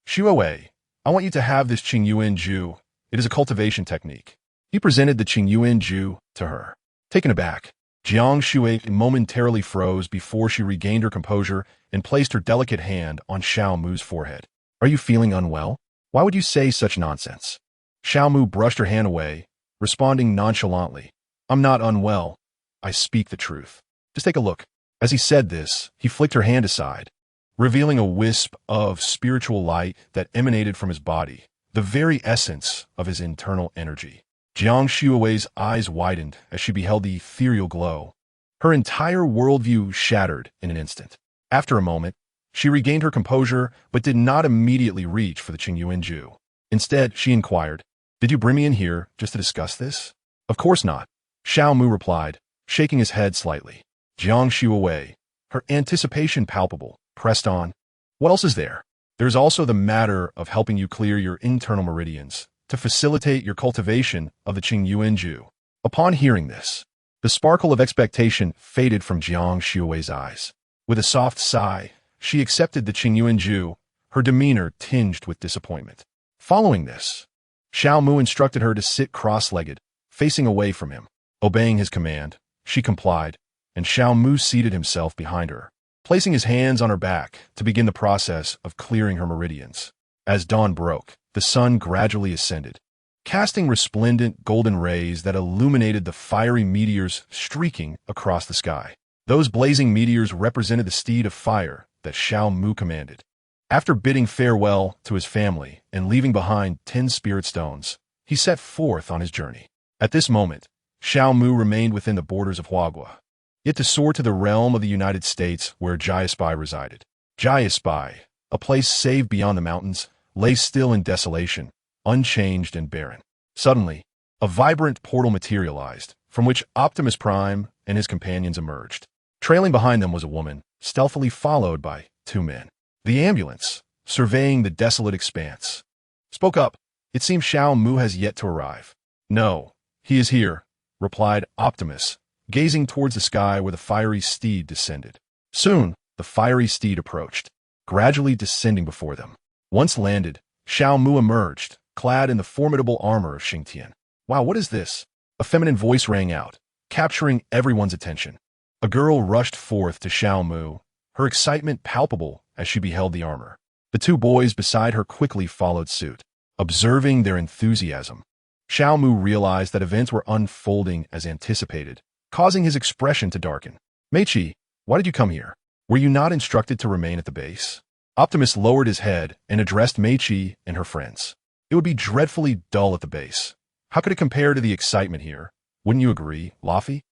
"Shuowei, I want you to have this Qingyuan Ju. It is a cultivation technique." He presented the Qingyuan Ju to her. Taken aback, Jiang Shuowei momentarily froze before she regained her composure and placed her delicate hand on Xiao Mu's forehead. "Are you feeling unwell? Why would you say such nonsense?" Xiao Mu brushed her hand away, responding nonchalantly, "I'm not unwell. I speak the truth. Just take a look." As he said this, he flicked her hand aside, revealing a wisp of spiritual light that emanated from his body, the very essence of his internal energy. Jiang Shuowei's eyes widened as she beheld the ethereal glow. Her entire worldview shattered in an instant. After a moment, she regained her composure but did not immediately reach for the Qingyuan Ju. Instead, she inquired, "Did you bring me in here just to discuss this?" "Of course not," Xiao Mu replied, shaking his head slightly. Jiang Shuowei, her anticipation palpable, pressed on. "What else is there? There's also the matter of helping you clear your internal meridians to facilitate your cultivation of the Qingyuan Ju." Upon hearing this, the sparkle of expectation faded from Jiang Shuowei's eyes. With a soft sigh, she accepted the Qingyuan Ju, her demeanor tinged with disappointment. Following this, Xiao Mu instructed her to sit cross-legged, facing away from him. Obeying his command, she complied, and Xiao Mu seated himself behind her, placing his hands on her back to begin the process of clearing her meridians. As dawn broke, the sun gradually ascended, casting resplendent golden rays that illuminated the fiery meteors streaking across the sky. Those blazing meteors represented the steed of fire that Xiao Mu commanded. After bidding farewell to his family and leaving behind 10 spirit stones, he set forth on his journey. At this moment, Xiao Mu remained within the borders of Huagua, yet to soar to the realm of the United States where Jayaspai resided. Jayaspai, a place saved beyond the mountains, lay still in desolation, unchanged and barren. Suddenly, a vibrant portal materialized, from which Optimus Prime and his companions emerged. Trailing behind them was a woman, stealthily followed by 2 men. The ambulance, surveying the desolate expanse, spoke up. It seems Xiao Mu has yet to arrive. No, he is here, replied Optimus, gazing towards the sky where the fiery steed descended. Soon, the fiery steed approached, gradually descending before them. Once landed, Xiao Mu emerged, clad in the formidable armor of Xingtian. Wow, what is this? A feminine voice rang out, capturing everyone's attention. A girl rushed forth to Xiao Mu, her excitement palpable as she beheld the armor. The 2 boys beside her quickly followed suit. Observing their enthusiasm, Xiao Mu realized that events were unfolding as anticipated, causing his expression to darken. Meichi, why did you come here? Were you not instructed to remain at the base? Optimus lowered his head and addressed Meichi and her friends. It would be dreadfully dull at the base. How could it compare to the excitement here? Wouldn't you agree, Laffy?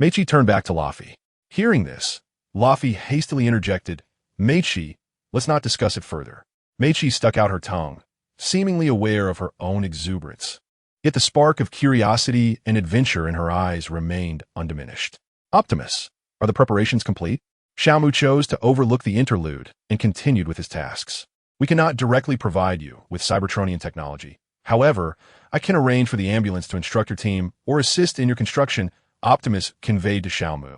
Meichi turned back to Laffy. Hearing this, Laffy hastily interjected, Meichi, let's not discuss it further. Meichi stuck out her tongue, seemingly aware of her own exuberance. Yet the spark of curiosity and adventure in her eyes remained undiminished. Optimus, are the preparations complete? Xiao Mu chose to overlook the interlude and continued with his tasks. We cannot directly provide you with Cybertronian technology. However, I can arrange for the ambulance to instruct your team or assist in your construction, Optimus conveyed to Xiao Mu.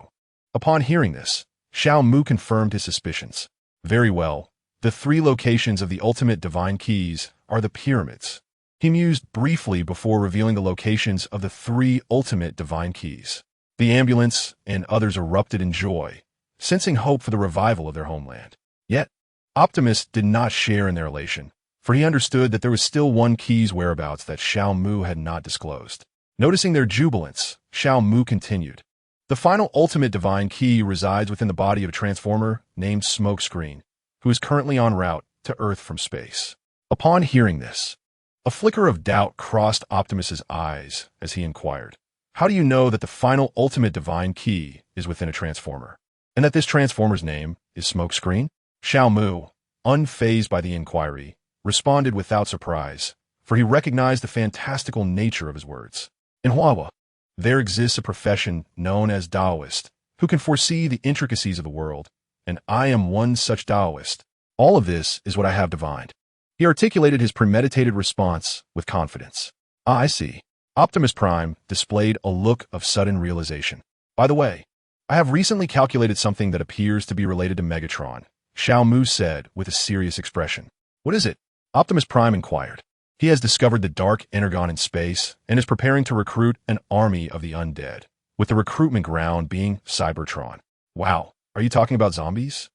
Upon hearing this, Xiao Mu confirmed his suspicions. Very well. The 3 locations of the ultimate divine keys are the pyramids. He mused briefly before revealing the locations of the 3 ultimate divine keys. The ambulance and others erupted in joy, sensing hope for the revival of their homeland. Yet, Optimus did not share in their elation, for he understood that there was still one key's whereabouts that Xiao Mu had not disclosed. Noticing their jubilance, Xiao Mu continued. The final ultimate divine key resides within the body of a transformer named Smokescreen, who is currently en route to Earth from space. Upon hearing this, a flicker of doubt crossed Optimus's eyes as he inquired, how do you know that the final ultimate divine key is within a transformer, and that this transformer's name is Smokescreen? Xiao Mu, unfazed by the inquiry, responded without surprise, for he recognized the fantastical nature of his words. In Huawa, there exists a profession known as Taoist, who can foresee the intricacies of the world, and I am one such Taoist. All of this is what I have divined. He articulated his premeditated response with confidence. Ah, I see. Optimus Prime displayed a look of sudden realization. By the way, I have recently calculated something that appears to be related to Megatron, Xiao Mu said with a serious expression. What is it? Optimus Prime inquired. He has discovered the dark energon in space and is preparing to recruit an army of the undead, with the recruitment ground being Cybertron. Wow, are you talking about zombies?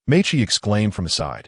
Meichi exclaimed from the side.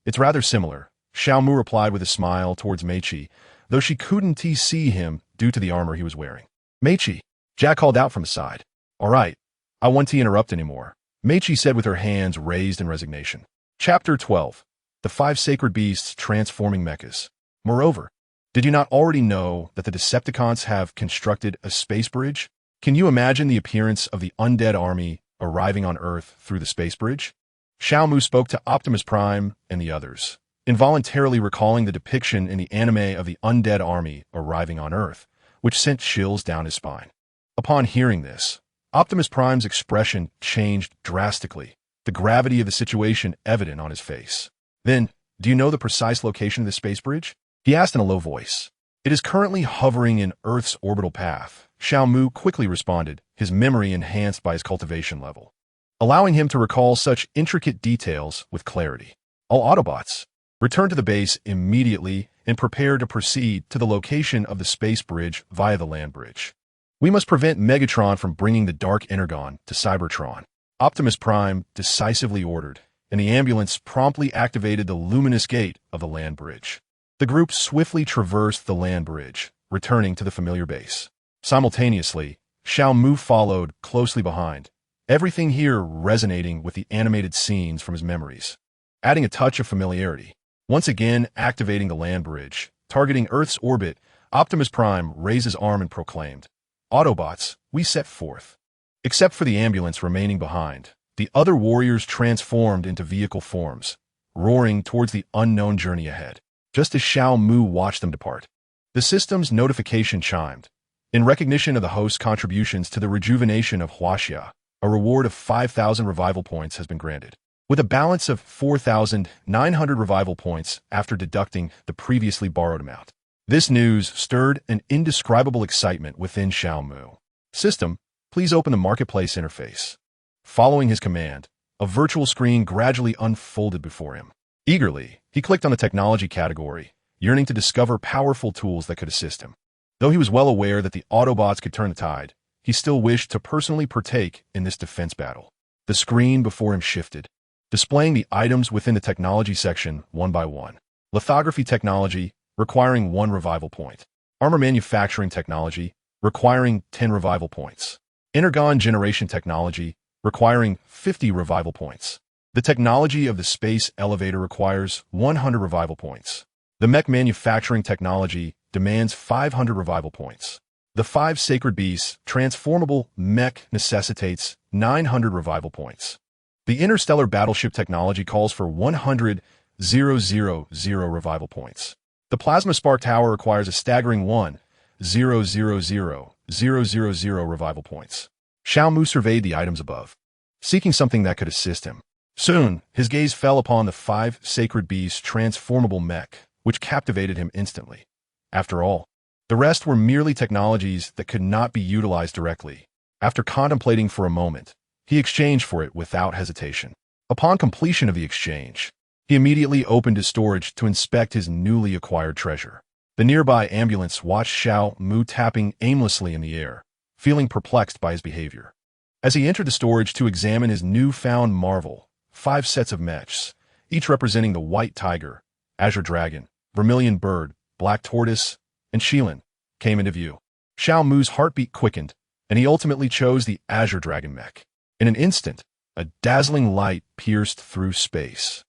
It's rather similar, Xiao Mu replied with a smile towards Meichi, though she couldn't see him due to the armor he was wearing. Meichi, Jack called out from the side. All right, I won't interrupt anymore, Meichi said with her hands raised in resignation. Chapter 12. The 5 Sacred Beasts Transforming Mechas. Moreover, did you not already know that the Decepticons have constructed a space bridge? Can you imagine the appearance of the undead army arriving on Earth through the space bridge? Xiao Mu spoke to Optimus Prime and the others, involuntarily recalling the depiction in the anime of the undead army arriving on Earth, which sent chills down his spine. Upon hearing this, Optimus Prime's expression changed drastically, the gravity of the situation evident on his face. Then, do you know the precise location of the space bridge? He asked in a low voice. It is currently hovering in Earth's orbital path, Xiao Mu quickly responded, his memory enhanced by his cultivation level, allowing him to recall such intricate details with clarity. All Autobots, return to the base immediately and prepare to proceed to the location of the space bridge via the land bridge. We must prevent Megatron from bringing the Dark Energon to Cybertron, Optimus Prime decisively ordered, and the ambulance promptly activated the luminous gate of the land bridge. The group swiftly traversed the land bridge, returning to the familiar base. Simultaneously, Xiao Mu followed closely behind, everything here resonating with the animated scenes from his memories, adding a touch of familiarity. Once again activating the land bridge, targeting Earth's orbit, Optimus Prime raised his arm and proclaimed, "Autobots, we set forth." Except for the ambulance remaining behind, the other warriors transformed into vehicle forms, roaring towards the unknown journey ahead. Just as Xiao Mu watched them depart, the system's notification chimed. In recognition of the host's contributions to the rejuvenation of Huaxia, a reward of 5,000 revival points has been granted, with a balance of 4,900 revival points after deducting the previously borrowed amount. This news stirred an indescribable excitement within Xiao Mu. System, please open the marketplace interface. Following his command, a virtual screen gradually unfolded before him. Eagerly, he clicked on the technology category, yearning to discover powerful tools that could assist him. Though he was well aware that the Autobots could turn the tide, he still wished to personally partake in this defense battle. The screen before him shifted, displaying the items within the technology section one by one. Lithography technology, requiring 1 revival point. Armor manufacturing technology, requiring 10 revival points. Energon generation technology, requiring 50 revival points. The technology of the space elevator requires 100 revival points. The mech manufacturing technology demands 500 revival points. The 5 sacred beasts transformable mech necessitates 900 revival points. The interstellar battleship technology calls for 100,000 revival points. The plasma spark tower requires a staggering 1,000,000 revival points. Xiao Mu surveyed the items above, seeking something that could assist him. Soon, his gaze fell upon the 5 sacred beasts transformable mech, which captivated him instantly. After all, the rest were merely technologies that could not be utilized directly. After contemplating for a moment, he exchanged for it without hesitation. Upon completion of the exchange, he immediately opened his storage to inspect his newly acquired treasure. The nearby ambulance watched Xiao Mu tapping aimlessly in the air, feeling perplexed by his behavior. As he entered the storage to examine his newfound marvel, 5 sets of mechs, each representing the white tiger, azure dragon, vermilion bird, black tortoise, and Shilin, came into view. Xiao Mu's heartbeat quickened, and he ultimately chose the azure dragon mech. In an instant, a dazzling light pierced through space,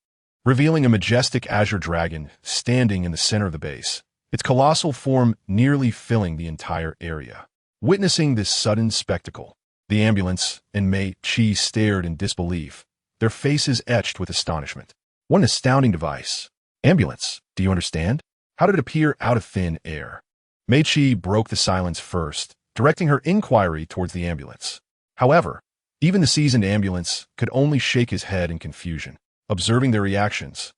revealing a majestic azure dragon standing in the center of the base, its colossal form nearly filling the entire area. Witnessing this sudden spectacle, the ambulance and Mei Qi stared in disbelief, their faces etched with astonishment. What an astounding device. Ambulance, do you understand? How did it appear out of thin air? Mei Qi broke the silence first, directing her inquiry towards the ambulance. However, even the seasoned ambulance could only shake his head in confusion, observing their reactions.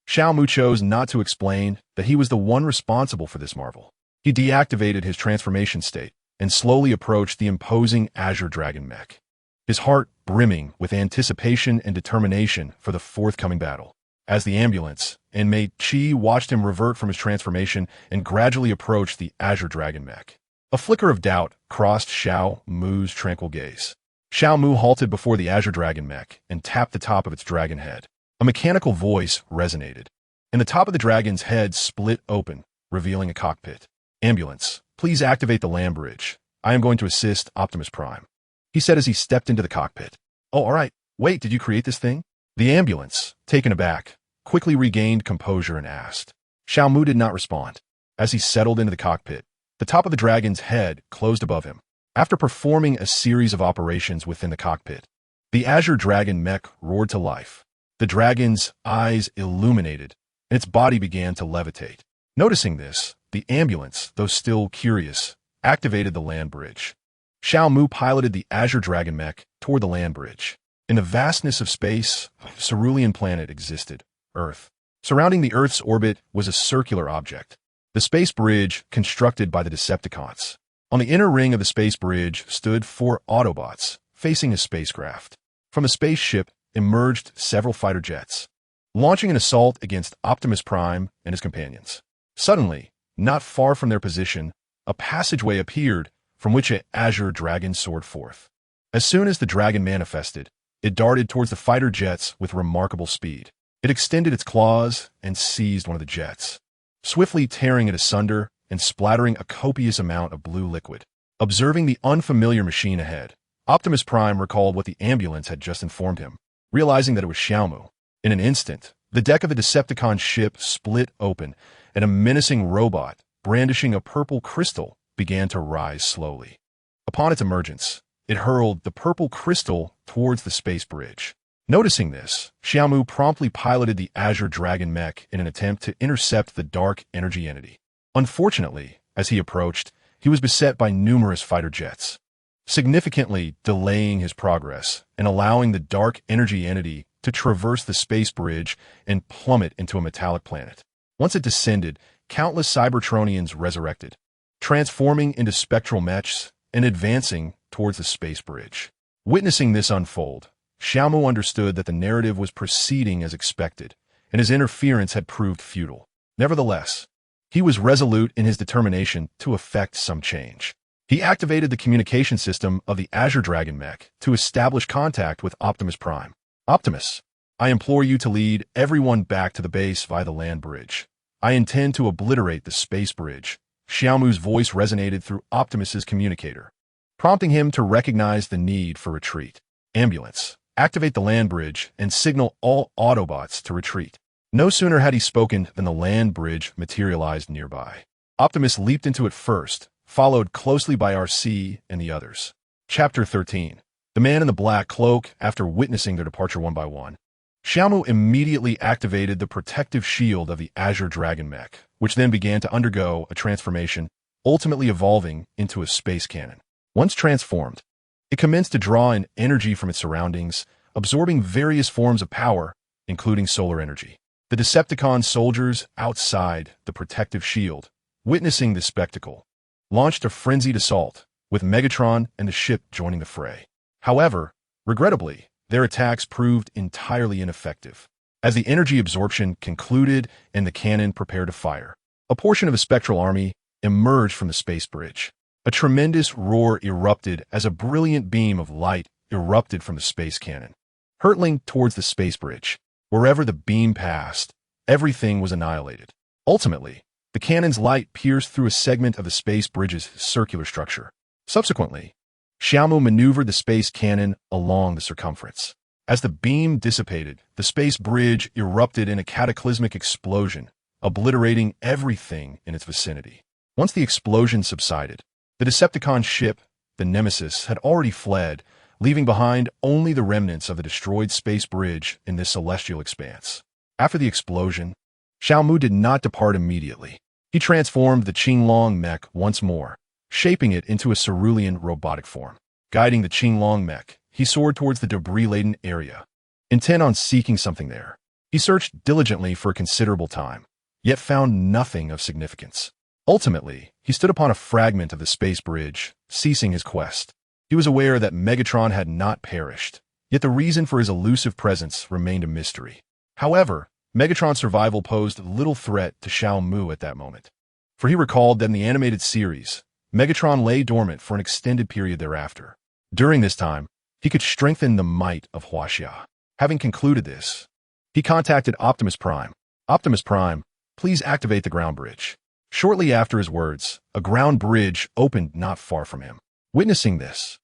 Xiao Mu chose not to explain that he was the one responsible for this marvel. He deactivated his transformation state and slowly approached the imposing azure dragon mech, his heart brimming with anticipation and determination for the forthcoming battle. As the ambulance and Mei Qi watched him revert from his transformation and gradually approach the azure dragon mech, a flicker of doubt crossed Xiao Mu's tranquil gaze. Xiao Mu halted before the azure dragon mech and tapped the top of its dragon head. A mechanical voice resonated, and the top of the dragon's head split open, revealing a cockpit. "Ambulance, please activate the land bridge. I am going to assist Optimus Prime," he said as he stepped into the cockpit. "Oh, all right. Wait, did you create this thing?" The ambulance, taken aback, quickly regained composure and asked. Xiao Mu did not respond. As he settled into the cockpit, the top of the dragon's head closed above him. After performing a series of operations within the cockpit, the azure dragon mech roared to life. The dragon's eyes illuminated, and its body began to levitate. Noticing this, the ambulance, though still curious, activated the land bridge. Xiao Mu piloted the azure dragon mech toward the land bridge. In the vastness of space, a cerulean planet existed, Earth. Surrounding the Earth's orbit was a circular object, the space bridge constructed by the Decepticons. On the inner ring of the space bridge stood 4 Autobots, facing a spacecraft. From the spaceship emerged several fighter jets, launching an assault against Optimus Prime and his companions. Suddenly, not far from their position, a passageway appeared from which an azure dragon soared forth. As soon as the dragon manifested, it darted towards the fighter jets with remarkable speed. It extended its claws and seized one of the jets, swiftly tearing it asunder and splattering a copious amount of blue liquid. Observing the unfamiliar machine ahead, Optimus Prime recalled what the ambulance had just informed him, realizing that it was Xiaomu. In an instant, the deck of the Decepticon ship split open, and a menacing robot, brandishing a purple crystal, began to rise slowly. Upon its emergence, it hurled the purple crystal towards the space bridge. Noticing this, Xiaomu promptly piloted the Azure Dragon mech in an attempt to intercept the dark energy entity. Unfortunately, as he approached, he was beset by numerous fighter jets, significantly delaying his progress and allowing the dark energy entity to traverse the space bridge and plummet into a metallic planet. Once it descended, countless Cybertronians resurrected, transforming into spectral mechs and advancing towards the space bridge. Witnessing this unfold, Xiaomu understood that the narrative was proceeding as expected, and his interference had proved futile. Nevertheless, he was resolute in his determination to effect some change. He activated the communication system of the Azure Dragon mech to establish contact with Optimus Prime. Optimus, I implore you to lead everyone back to the base via the land bridge. I intend to obliterate the space bridge. Xiaomu's voice resonated through Optimus's communicator, prompting him to recognize the need for retreat. Ambulance, activate the land bridge and signal all Autobots to retreat. No sooner had he spoken than the land bridge materialized nearby. Optimus leaped into it first, followed closely by RC and the others. Chapter 13. The Man in the Black Cloak. After witnessing their departure one by one, Xiaomu immediately activated the protective shield of the Azure Dragon mech, which then began to undergo a transformation, ultimately evolving into a space cannon. Once transformed, it commenced to draw in energy from its surroundings, absorbing various forms of power, including solar energy. The Decepticon soldiers outside the protective shield, witnessing this spectacle, launched a frenzied assault, with Megatron and the ship joining the fray. However, regrettably, their attacks proved entirely ineffective. As the energy absorption concluded and the cannon prepared to fire, a portion of a spectral army emerged from the space bridge. A tremendous roar erupted as a brilliant beam of light erupted from the space cannon, hurtling towards the space bridge. Wherever the beam passed, everything was annihilated. Ultimately, the cannon's light pierced through a segment of the space bridge's circular structure. Subsequently, Xiaomu maneuvered the space cannon along the circumference. As the beam dissipated, the space bridge erupted in a cataclysmic explosion, obliterating everything in its vicinity. Once the explosion subsided, the Decepticon ship, the Nemesis, had already fled, leaving behind only the remnants of the destroyed space bridge in this celestial expanse. After the explosion, Xiaomu did not depart immediately. He transformed the Qinglong mech once more, shaping it into a cerulean robotic form. Guiding the Qinglong mech, he soared towards the debris-laden area, intent on seeking something there. He searched diligently for a considerable time, yet found nothing of significance. Ultimately, he stood upon a fragment of the space bridge, ceasing his quest. He was aware that Megatron had not perished, yet the reason for his elusive presence remained a mystery. However, Megatron's survival posed little threat to Xiaomu at that moment, for he recalled that in the animated series, Megatron lay dormant for an extended period thereafter. During this time, he could strengthen the might of Huaxia. Having concluded this, he contacted Optimus Prime. Optimus Prime, please activate the ground bridge. Shortly after his words, a ground bridge opened not far from him. Witnessing this,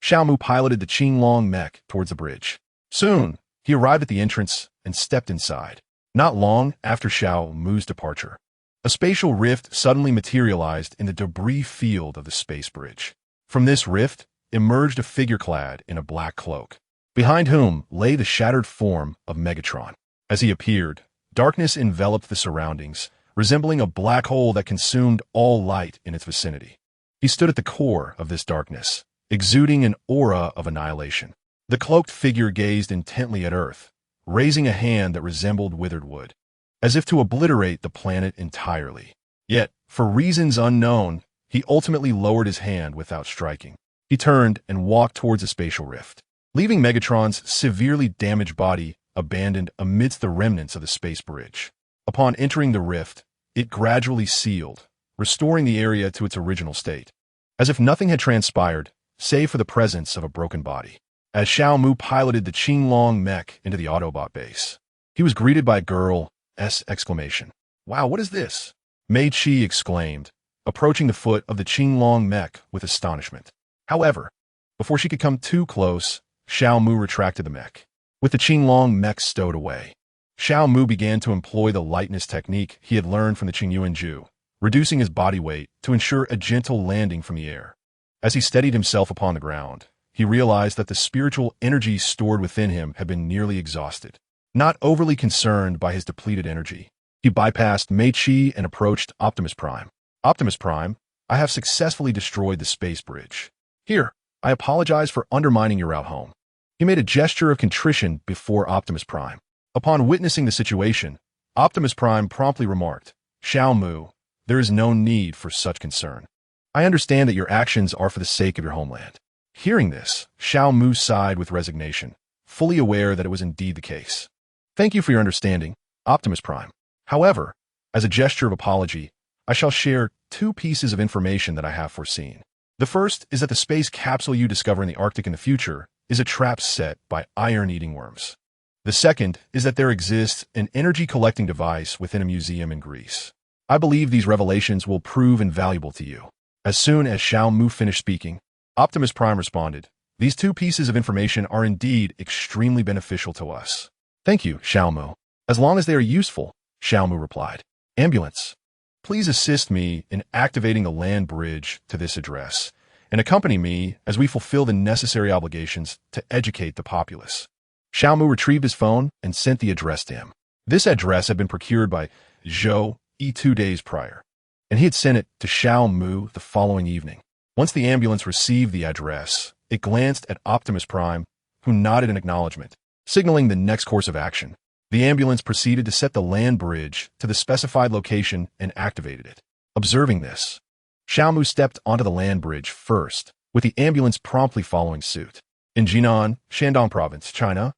Xiaomu piloted the Qinglong mech towards the bridge. Soon, he arrived at the entrance and stepped inside. Not long after Xiaomu's departure, a spatial rift suddenly materialized in the debris field of the space bridge. From this rift emerged a figure clad in a black cloak, behind whom lay the shattered form of Megatron. As he appeared, darkness enveloped the surroundings, resembling a black hole that consumed all light in its vicinity. He stood at the core of this darkness, exuding an aura of annihilation. The cloaked figure gazed intently at Earth, raising a hand that resembled withered wood, as if to obliterate the planet entirely. Yet, for reasons unknown, he ultimately lowered his hand without striking. He turned and walked towards the spatial rift, leaving Megatron's severely damaged body abandoned amidst the remnants of the space bridge. Upon entering the rift, it gradually sealed, restoring the area to its original state, as if nothing had transpired, save for the presence of a broken body. As Xiaomu piloted the Qinglong mech into the Autobot base, he was greeted by a girl's exclamation. "Wow, what is this?" Mei Chi exclaimed, approaching the foot of the Qinglong mech with astonishment. However, Before she could come too close, Xiao Mu retracted the mech. With the Qinglong mech stowed away, Xiao Mu began to employ the lightness technique he had learned from the Qingyuan Ju, reducing his body weight to ensure a gentle landing from the air. As he steadied himself upon the ground, he realized that the spiritual energy stored within him had been nearly exhausted. Not overly concerned by his depleted energy, he bypassed Mei Qi and approached Optimus Prime. Optimus Prime, I have successfully destroyed the space bridge. Here, I apologize for undermining your route home. He made a gesture of contrition before Optimus Prime. Upon witnessing the situation, Optimus Prime promptly remarked, Xiao Mu, there is no need for such concern. I understand that your actions are for the sake of your homeland. Hearing this, Xiao Mu sighed with resignation, fully aware that it was indeed the case. Thank you for your understanding, Optimus Prime. However, as a gesture of apology, I shall share 2 pieces of information that I have foreseen. The first is that the space capsule you discover in the Arctic in the future is a trap set by iron-eating worms. The second is that there exists an energy-collecting device within a museum in Greece. I believe these revelations will prove invaluable to you. As soon as Xiao Mu finished speaking, Optimus Prime responded, these 2 pieces of information are indeed extremely beneficial to us. Thank you, Xiao Mu. As long as they are useful, Xiao Mu replied. Ambulance, please assist me in activating the land bridge to this address, and accompany me as we fulfill the necessary obligations to educate the populace. Xiao Mu retrieved his phone and sent the address to him. This address had been procured by Zhou Yi 2 days prior, and he had sent it to Xiao Mu the following evening. Once the ambulance received the address, it glanced at Optimus Prime, who nodded in acknowledgement, signaling the next course of action. The ambulance proceeded to set the land bridge to the specified location and activated it. Observing this, Xiao Mu stepped onto the land bridge first, with the ambulance promptly following suit. In Jinan, Shandong Province, China,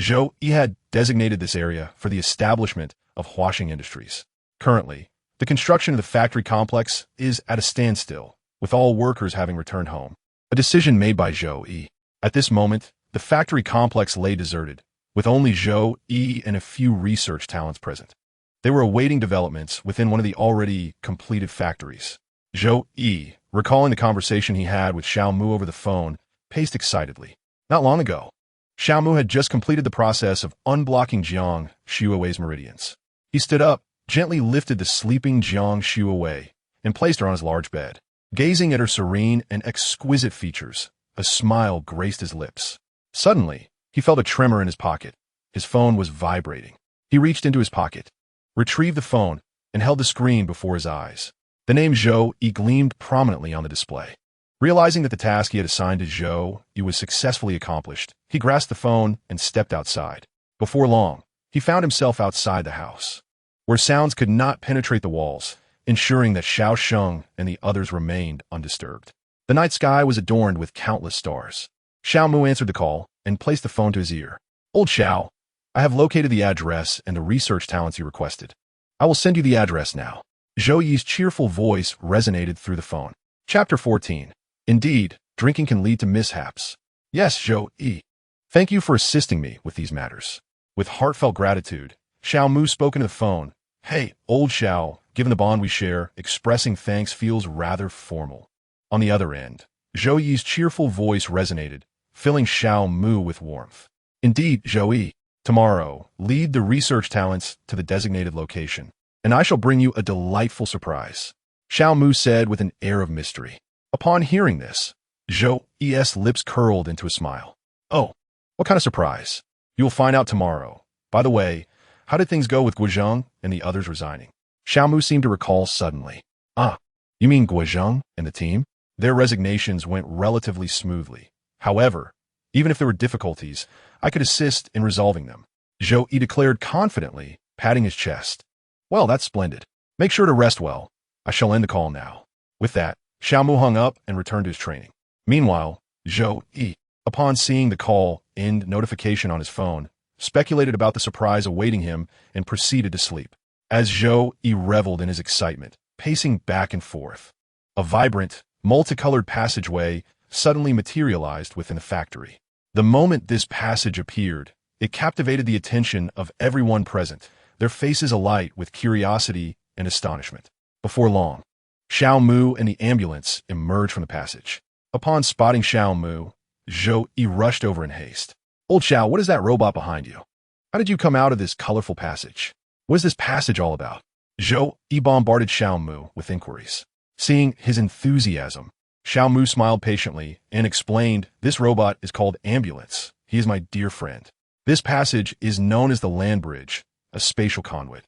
Zhou Yi had designated this area for the establishment of Huaxing Industries. Currently, the construction of the factory complex is at a standstill, with all workers having returned home. A decision made by Zhou Yi. At this moment, the factory complex lay deserted, with only Zhou Yi and a few research talents present. They were awaiting developments within one of the already completed factories. Zhou Yi, recalling the conversation he had with Xiao Mu over the phone, paced excitedly. Not long ago, Xiao Mu had just completed the process of unblocking Jiang Shuawei's meridians. He stood up, gently lifted the sleeping Jiang Shuawei, and placed her on his large bed. Gazing at her serene and exquisite features, a smile graced his lips. Suddenly, he felt a tremor in his pocket. His phone was vibrating. He reached into his pocket, retrieved the phone, and held the screen before his eyes. The name Zhou Yi gleamed prominently on the display. Realizing that the task he had assigned to Zhou Yi was successfully accomplished, he grasped the phone and stepped outside. Before long, he found himself outside the house, where sounds could not penetrate the walls, ensuring that Xiao Sheng and the others remained undisturbed. The night sky was adorned with countless stars. Xiao Mu answered the call and placed the phone to his ear. Old Xiao, I have located the address and the research talents you requested. I will send you the address now. Zhou Yi's cheerful voice resonated through the phone. Chapter 14. Indeed, drinking can lead to mishaps. Yes, Zhou Yi. Thank you for assisting me with these matters. With heartfelt gratitude, Xiao Mu spoke into the phone. Hey, old Xiao, given the bond we share, expressing thanks feels rather formal. On the other end, Zhou Yi's cheerful voice resonated, filling Xiao Mu with warmth. Indeed, Zhou Yi, tomorrow, lead the research talents to the designated location, and I shall bring you a delightful surprise, Xiao Mu said with an air of mystery. Upon hearing this, Zhou Yi's lips curled into a smile. Oh, what kind of surprise? You will find out tomorrow. By the way, how did things go with Guozheng and the others resigning? Xiao Mu seemed to recall suddenly. Ah, you mean Guozheng and the team? Their resignations went relatively smoothly. However, even if there were difficulties, I could assist in resolving them, Zhou Yi declared confidently, patting his chest. Well, that's splendid. Make sure to rest well. I shall end the call now. With that, Xiao Mu hung up and returned to his training. Meanwhile, Zhou Yi, upon seeing the call end notification on his phone, speculated about the surprise awaiting him and proceeded to sleep. As Zhou Yi reveled in his excitement, pacing back and forth, a vibrant, multicolored passageway suddenly materialized within the factory. The moment this passage appeared, it captivated the attention of everyone present, their faces alight with curiosity and astonishment. Before long, Xiao Mu and the ambulance emerged from the passage. Upon spotting Xiao Mu, Zhou Yi rushed over in haste. Old Xiao, what is that robot behind you? How did you come out of this colorful passage? What is this passage all about? Zhou Yi bombarded Xiao Mu with inquiries. Seeing his enthusiasm, Xiao Mu smiled patiently and explained, this robot is called Ambulance. He is my dear friend. This passage is known as the land bridge, a spatial conduit.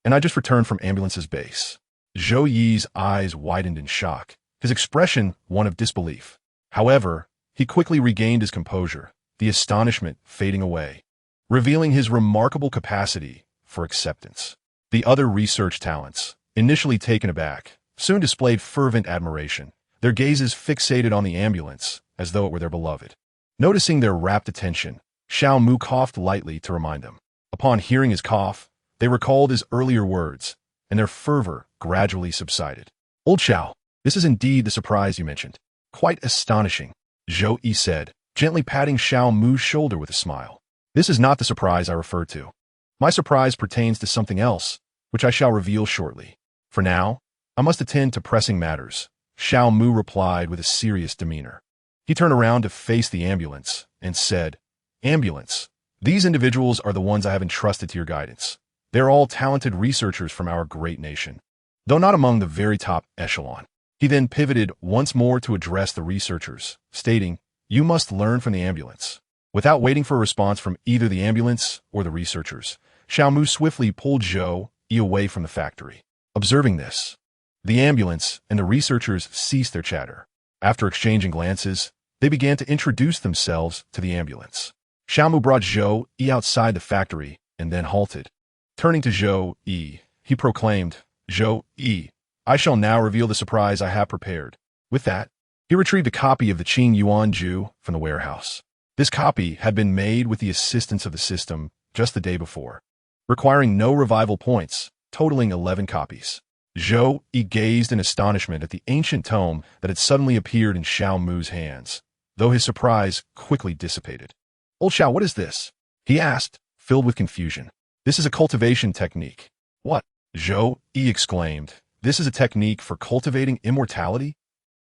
And I just returned from Ambulance's base. Zhou Yi's eyes widened in shock, his expression one of disbelief. However, he quickly regained his composure, the astonishment fading away, revealing his remarkable capacity for acceptance. The other research talents, initially taken aback, soon displayed fervent admiration, their gazes fixated on the ambulance as though it were their beloved. Noticing their rapt attention, Xiao Mu coughed lightly to remind them. Upon hearing his cough, they recalled his earlier words, and their fervor gradually subsided. Old Xiao, this is indeed the surprise you mentioned. Quite astonishing, Zhou Yi said, gently patting Xiao Mu's shoulder with a smile. This is not the surprise I referred to. My surprise pertains to something else, which I shall reveal shortly. For now, I must attend to pressing matters, Xiao Mu replied with a serious demeanor. He turned around to face the ambulance and said, Ambulance, these individuals are the ones I have entrusted to your guidance. They are all talented researchers from our great nation, though not among the very top echelon. He then pivoted once more to address the researchers, stating, You must learn from the ambulance. Without waiting for a response from either the ambulance or the researchers, Xiao Mu swiftly pulled Zhou Yi away from the factory. Observing this, the ambulance and the researchers ceased their chatter. After exchanging glances, they began to introduce themselves to the ambulance. Xiao Mu brought Zhou Yi outside the factory and then halted. Turning to Zhou Yi, he proclaimed, Zhou Yi, I shall now reveal the surprise I have prepared. With that, he retrieved a copy of the Qing Yuan Ju from the warehouse. This copy had been made with the assistance of the system just the day before, requiring no revival points, totaling 11 copies. Zhou Yi gazed in astonishment at the ancient tome that had suddenly appeared in Xiao Mu's hands, though his surprise quickly dissipated. Old Xiao, what is this? He asked, filled with confusion. This is a cultivation technique. What? Zhou Yi exclaimed. This is a technique for cultivating immortality?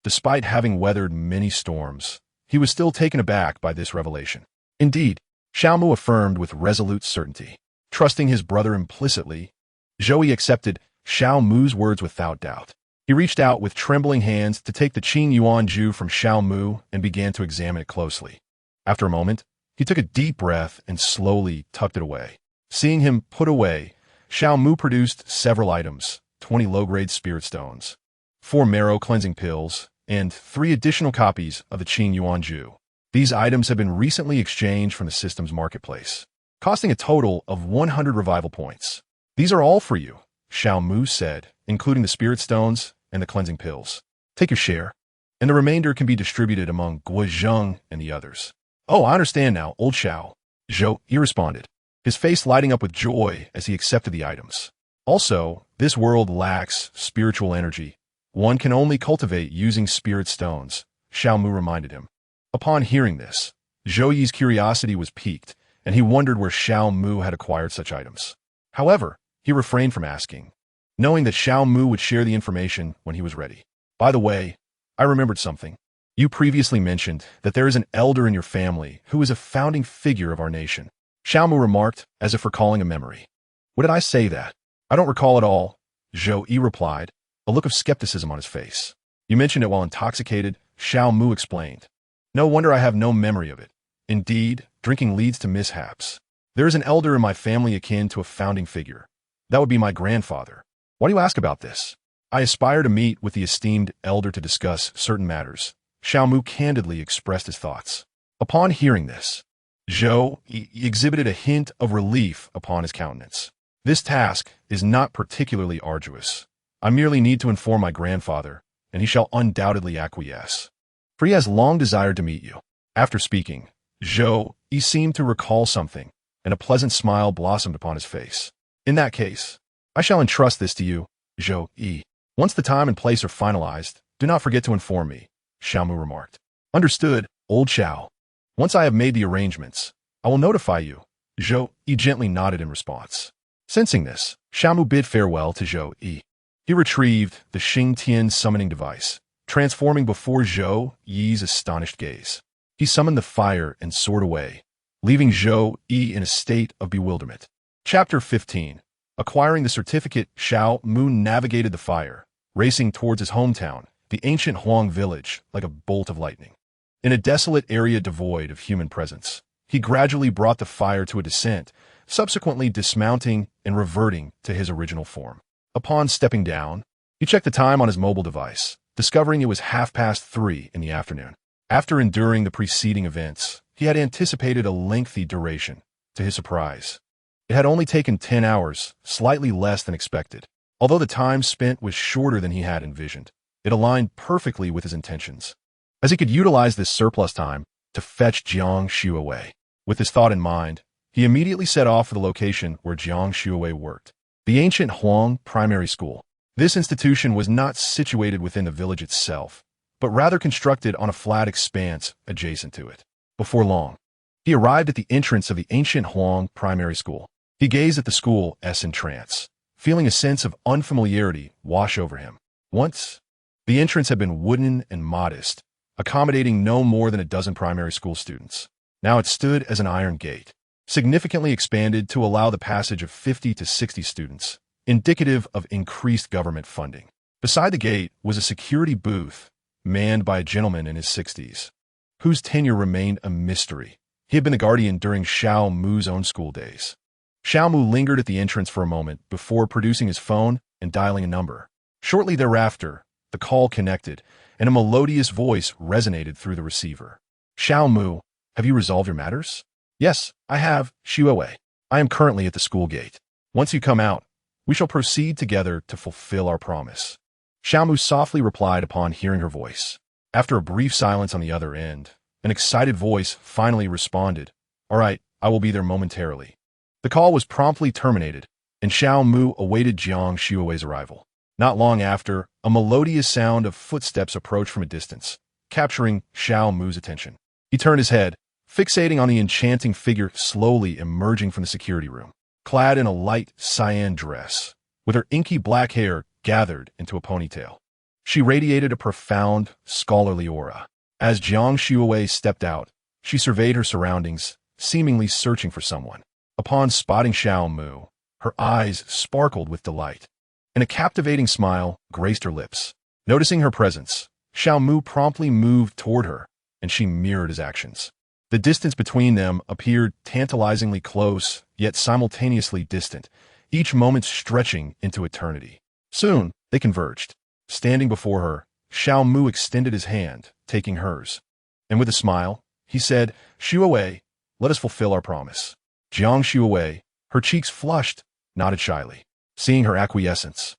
Despite having weathered many storms, he was still taken aback by this revelation. Indeed, Xiao Mu affirmed with resolute certainty. Trusting his brother implicitly, Zhou Yi accepted Xiao Mu's words without doubt. He reached out with trembling hands to take the Qing Yuan Ju from Xiao Mu and began to examine it closely. After a moment, he took a deep breath and slowly tucked it away. Seeing him put away, Xiao Mu produced several items, 20 low-grade spirit stones, 4 marrow cleansing pills, and 3 additional copies of the Qing Yuan Ju. These items have been recently exchanged from the system's marketplace, costing a total of 100 revival points. These are all for you, Xiao Mu said, including the spirit stones and the cleansing pills. Take your share, and the remainder can be distributed among Guozheng and the others. Oh, I understand now, old Xiao, Zhou Yi responded, his face lighting up with joy as he accepted the items. Also, this world lacks spiritual energy. One can only cultivate using spirit stones, Xiao Mu reminded him. Upon hearing this, Zhou Yi's curiosity was piqued, and he wondered where Xiao Mu had acquired such items. However, he refrained from asking, knowing that Xiao Mu would share the information when he was ready. By the way, I remembered something. You previously mentioned that there is an elder in your family who is a founding figure of our nation. Xiao Mu remarked, as if recalling a memory. What did I say that? I don't recall at all, Zhou Yi replied, a look of skepticism on his face. You mentioned it while intoxicated, Xiao Mu explained. No wonder I have no memory of it. Indeed, drinking leads to mishaps. There is an elder in my family akin to a founding figure. That would be my grandfather. Why do you ask about this? I aspire to meet with the esteemed elder to discuss certain matters. Xiao Mu candidly expressed his thoughts. Upon hearing this, Zhou Yi exhibited a hint of relief upon his countenance. This task is not particularly arduous. I merely need to inform my grandfather, and he shall undoubtedly acquiesce. For he has long desired to meet you. After speaking, Zhou Yi seemed to recall something, and a pleasant smile blossomed upon his face. In that case, I shall entrust this to you, Zhou Yi. Once the time and place are finalized, do not forget to inform me, Xiao Mu remarked. Understood, old Xiao. Once I have made the arrangements, I will notify you. Zhou Yi gently nodded in response. Sensing this, Xiao Mu bid farewell to Zhou Yi. He retrieved the Xing Tian summoning device, transforming before Zhou Yi's astonished gaze. He summoned the fire and soared away, leaving Zhou Yi in a state of bewilderment. Chapter 15. Acquiring the certificate, Xiao Mu navigated the fire, racing towards his hometown, the ancient Huang village, like a bolt of lightning. In a desolate area devoid of human presence, he gradually brought the fire to a descent, subsequently dismounting and reverting to his original form. Upon stepping down, he checked the time on his mobile device, discovering it was 3:30 in the afternoon. After enduring the preceding events, he had anticipated a lengthy duration. To his surprise, it had only taken 10 hours, slightly less than expected. Although the time spent was shorter than he had envisioned, it aligned perfectly with his intentions, as he could utilize this surplus time to fetch Jiang Shuowei. With this thought in mind, he immediately set off for the location where Jiang Shuowei worked, the ancient Huang Primary School. This institution was not situated within the village itself, but rather constructed on a flat expanse adjacent to it. Before long, he arrived at the entrance of the ancient Huang Primary School. He gazed at the school in trance, feeling a sense of unfamiliarity wash over him. Once, the entrance had been wooden and modest, accommodating no more than a dozen primary school students. Now it stood as an iron gate, significantly expanded to allow the passage of 50 to 60 students, indicative of increased government funding. Beside the gate was a security booth, manned by a gentleman in his 60s, whose tenure remained a mystery. He had been the guardian during Xiao Mu's own school days. Xiao Mu lingered at the entrance for a moment before producing his phone and dialing a number. Shortly thereafter, the call connected, and a melodious voice resonated through the receiver. Xiao Mu, have you resolved your matters? Yes, I have, Shuowei. I am currently at the school gate. Once you come out, we shall proceed together to fulfill our promise. Xiao Mu softly replied upon hearing her voice. After a brief silence on the other end, an excited voice finally responded, All right, I will be there momentarily. The call was promptly terminated, and Xiao Mu awaited Jiang Shuowei's arrival. Not long after, a melodious sound of footsteps approached from a distance, capturing Xiao Mu's attention. He turned his head, fixating on the enchanting figure slowly emerging from the security room, clad in a light cyan dress, with her inky black hair gathered into a ponytail. She radiated a profound, scholarly aura. As Jiang Shuowei stepped out, she surveyed her surroundings, seemingly searching for someone. Upon spotting Xiao Mu, her eyes sparkled with delight, and a captivating smile graced her lips. Noticing her presence, Xiao Mu promptly moved toward her, and she mirrored his actions. The distance between them appeared tantalizingly close, yet simultaneously distant, each moment stretching into eternity. Soon, they converged. Standing before her, Xiao Mu extended his hand, taking hers. And with a smile, he said, Shuowei, let us fulfill our promise. Jiang Shuowei, her cheeks flushed, nodded shyly. Seeing her acquiescence,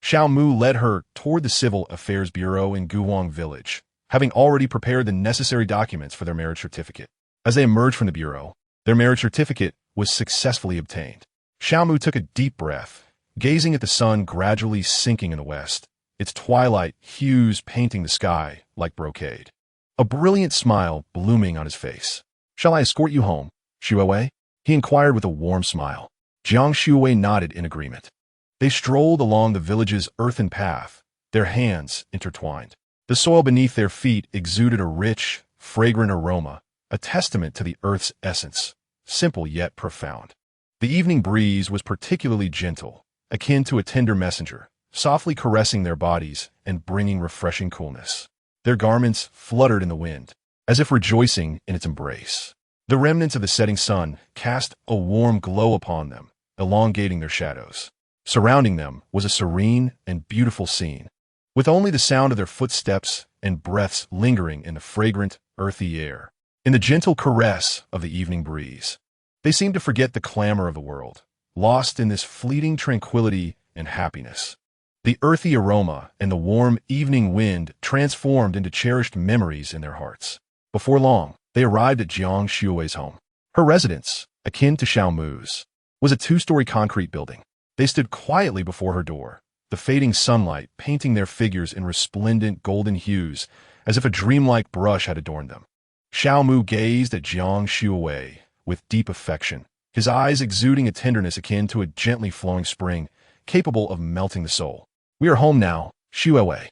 Xiao Mu led her toward the Civil Affairs Bureau in Guhuang Village, having already prepared the necessary documents for their marriage certificate. As they emerged from the bureau, their marriage certificate was successfully obtained. Xiao Mu took a deep breath, gazing at the sun gradually sinking in the west, its twilight hues painting the sky like brocade. A brilliant smile blooming on his face. Shall I escort you home, Shuowei? He inquired with a warm smile. Jiang Shuowei nodded in agreement. They strolled along the village's earthen path, their hands intertwined. The soil beneath their feet exuded a rich, fragrant aroma, a testament to the earth's essence, simple yet profound. The evening breeze was particularly gentle, akin to a tender messenger, softly caressing their bodies and bringing refreshing coolness. Their garments fluttered in the wind, as if rejoicing in its embrace. The remnants of the setting sun cast a warm glow upon them, elongating their shadows. Surrounding them was a serene and beautiful scene, with only the sound of their footsteps and breaths lingering in the fragrant, earthy air. In the gentle caress of the evening breeze, they seemed to forget the clamor of the world, lost in this fleeting tranquility and happiness. The earthy aroma and the warm evening wind transformed into cherished memories in their hearts. Before long, they arrived at Jiang Shuowei's home. Her residence, akin to Xiao Mu's, was a 2-story concrete building. They stood quietly before her door, the fading sunlight painting their figures in resplendent golden hues, as if a dreamlike brush had adorned them. Xiao Mu gazed at Jiang Shuowei with deep affection, his eyes exuding a tenderness akin to a gently flowing spring, capable of melting the soul. We are home now, Shuowei.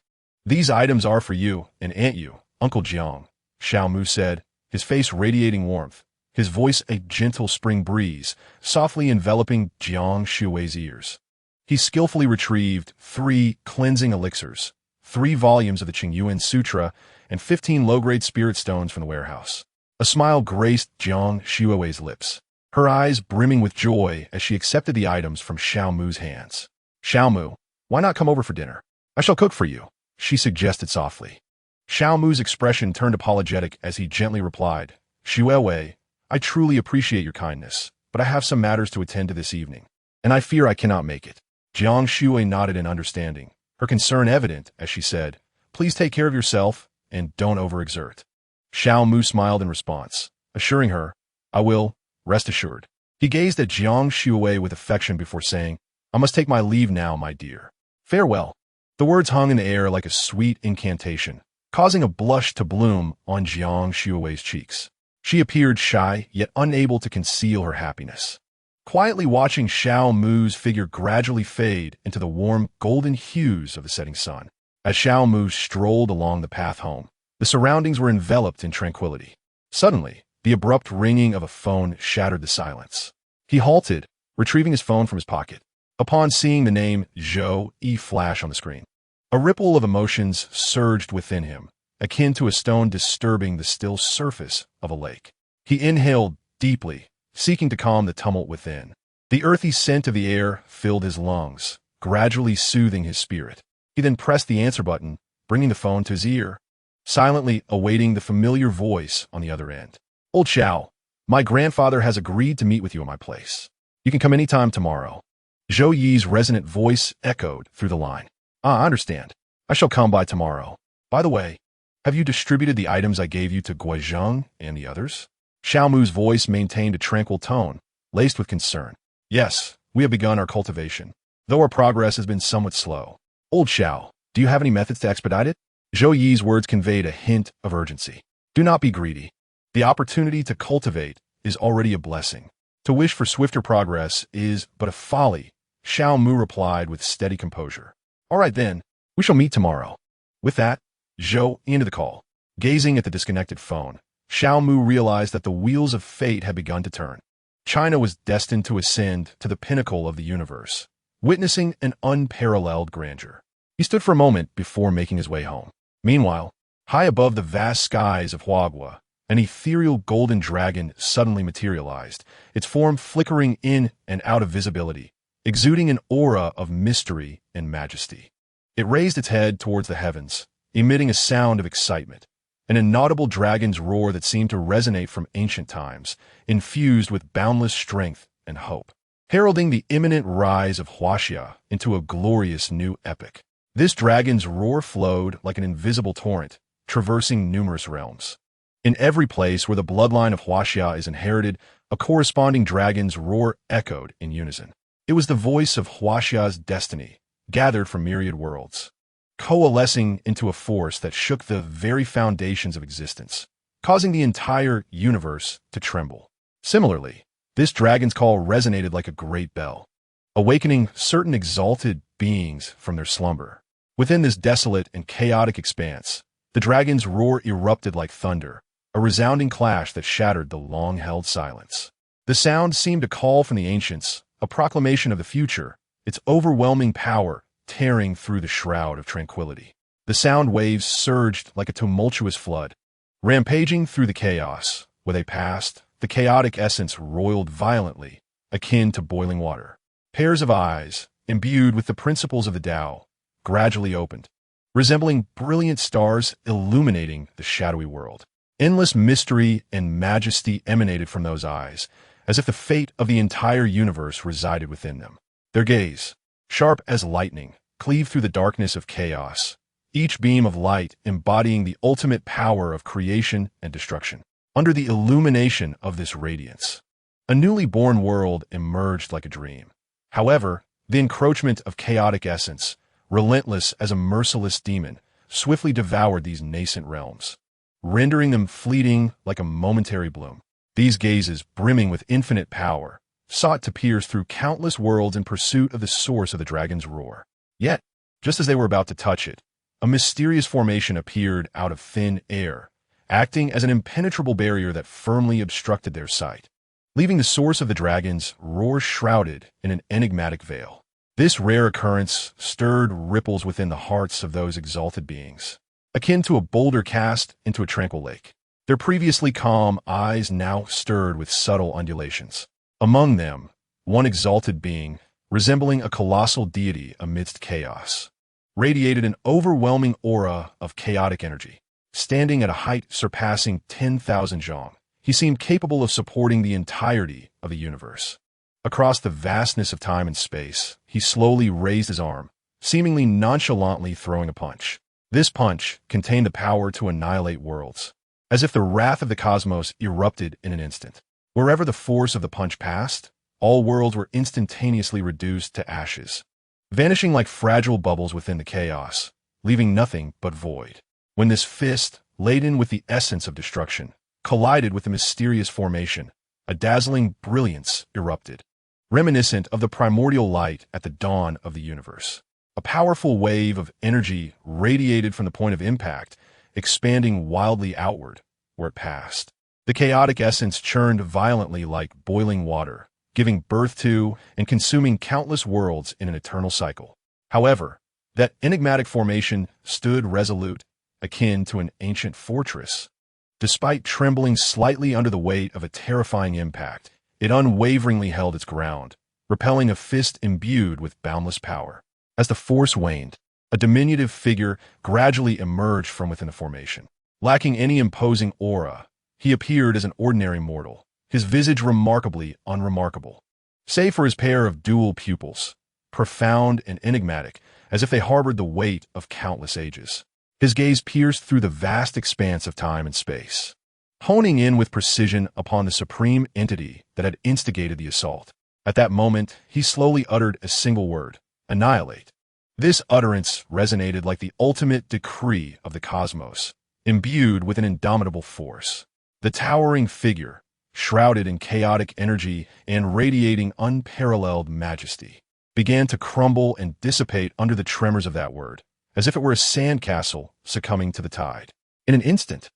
These items are for you and Aunt you, Uncle Jiang, Xiao Mu said, his face radiating warmth, his voice a gentle spring breeze, softly enveloping Jiang Shui's ears. He skillfully retrieved 3 cleansing elixirs, 3 volumes of the Qingyuan Sutra, and 15 low-grade spirit stones from the warehouse. A smile graced Jiang Shui's lips, her eyes brimming with joy as she accepted the items from Xiao Mu's hands. "Xiao Mu, why not come over for dinner? I shall cook for you," she suggested softly. Xiao Mu's expression turned apologetic as he gently replied, "Shuiwei, I truly appreciate your kindness, but I have some matters to attend to this evening, and I fear I cannot make it." Jiang Shui nodded in understanding, her concern evident as she said, "Please take care of yourself and don't overexert." Xiao Mu smiled in response, assuring her, "I will, rest assured." He gazed at Jiang Shui with affection before saying, "I must take my leave now, my dear. Farewell." The words hung in the air like a sweet incantation, causing a blush to bloom on Jiang Shui's cheeks. She appeared shy, yet unable to conceal her happiness. Quietly watching Xiao Mu's figure gradually fade into the warm, golden hues of the setting sun. As Xiao Mu strolled along the path home, the surroundings were enveloped in tranquility. Suddenly, the abrupt ringing of a phone shattered the silence. He halted, retrieving his phone from his pocket. Upon seeing the name Zhou Yi flash on the screen, a ripple of emotions surged within him, akin to a stone disturbing the still surface of a lake. He inhaled deeply, seeking to calm the tumult within. The earthy scent of the air filled his lungs, gradually soothing his spirit. He then pressed the answer button, bringing the phone to his ear, silently awaiting the familiar voice on the other end. "Old Xiao, my grandfather has agreed to meet with you at my place. You can come anytime tomorrow." Zhou Yi's resonant voice echoed through the line. "I understand. I shall come by tomorrow. By the way, have you distributed the items I gave you to Guizheng and the others?" Xiao Mu's voice maintained a tranquil tone, laced with concern. "Yes, we have begun our cultivation, though our progress has been somewhat slow." "Old Xiao, do you have any methods to expedite it?" Zhou Yi's words conveyed a hint of urgency. "Do not be greedy. The opportunity to cultivate is already a blessing. To wish for swifter progress is but a folly," Xiao Mu replied with steady composure. "All right then, we shall meet tomorrow." With that, Zhou ended the call. Gazing at the disconnected phone, Xiao Mu realized that the wheels of fate had begun to turn. China was destined to ascend to the pinnacle of the universe, witnessing an unparalleled grandeur. He stood for a moment before making his way home. Meanwhile, high above the vast skies of Huagua, an ethereal golden dragon suddenly materialized, its form flickering in and out of visibility, exuding an aura of mystery and majesty. It raised its head towards the heavens, emitting a sound of excitement, an inaudible dragon's roar that seemed to resonate from ancient times, infused with boundless strength and hope, heralding the imminent rise of Huaxia into a glorious new epoch. This dragon's roar flowed like an invisible torrent, traversing numerous realms. In every place where the bloodline of Huaxia is inherited, a corresponding dragon's roar echoed in unison. It was the voice of Huaxia's destiny, gathered from myriad worlds, coalescing into a force that shook the very foundations of existence, causing the entire universe to tremble. Similarly, this dragon's call resonated like a great bell, awakening certain exalted beings from their slumber. Within this desolate and chaotic expanse, the dragon's roar erupted like thunder, a resounding clash that shattered the long-held silence. The sound seemed to call from the ancients, a proclamation of the future, its overwhelming power tearing through the shroud of tranquility. The sound waves surged like a tumultuous flood, rampaging through the chaos. Where they passed, the chaotic essence roiled violently, akin to boiling water. Pairs of eyes, imbued with the principles of the Tao, gradually opened, resembling brilliant stars illuminating the shadowy world. Endless mystery and majesty emanated from those eyes, as if the fate of the entire universe resided within them. Their gaze, sharp as lightning, cleaved through the darkness of chaos, each beam of light embodying the ultimate power of creation and destruction. Under the illumination of this radiance, a newly born world emerged like a dream. However, the encroachment of chaotic essence, relentless as a merciless demon, swiftly devoured these nascent realms, rendering them fleeting like a momentary bloom. These gazes, brimming with infinite power, sought to pierce through countless worlds in pursuit of the source of the dragon's roar. Yet, just as they were about to touch it, a mysterious formation appeared out of thin air, acting as an impenetrable barrier that firmly obstructed their sight, leaving the source of the dragon's roar shrouded in an enigmatic veil. This rare occurrence stirred ripples within the hearts of those exalted beings, akin to a boulder cast into a tranquil lake. Their previously calm eyes now stirred with subtle undulations. Among them, one exalted being, resembling a colossal deity amidst chaos, radiated an overwhelming aura of chaotic energy. Standing at a height surpassing 10,000 zhong, he seemed capable of supporting the entirety of the universe. Across the vastness of time and space, he slowly raised his arm, seemingly nonchalantly throwing a punch. This punch contained the power to annihilate worlds, as if the wrath of the cosmos erupted in an instant. Wherever the force of the punch passed, all worlds were instantaneously reduced to ashes, vanishing like fragile bubbles within the chaos, leaving nothing but void. When this fist, laden with the essence of destruction, collided with the mysterious formation, a dazzling brilliance erupted, reminiscent of the primordial light at the dawn of the universe. A powerful wave of energy radiated from the point of impact, expanding wildly outward where it passed. The chaotic essence churned violently like boiling water, giving birth to and consuming countless worlds in an eternal cycle. However, that enigmatic formation stood resolute, akin to an ancient fortress. Despite trembling slightly under the weight of a terrifying impact, it unwaveringly held its ground, repelling a fist imbued with boundless power. As the force waned, a diminutive figure gradually emerged from within the formation. Lacking any imposing aura, he appeared as an ordinary mortal, his visage remarkably unremarkable, save for his pair of dual pupils, profound and enigmatic, as if they harbored the weight of countless ages. His gaze pierced through the vast expanse of time and space, honing in with precision upon the supreme entity that had instigated the assault. At that moment, he slowly uttered a single word: annihilate. This utterance resonated like the ultimate decree of the cosmos, imbued with an indomitable force. The towering figure, shrouded in chaotic energy and radiating unparalleled majesty, began to crumble and dissipate under the tremors of that word, as if it were a sandcastle succumbing to the tide. In an instant,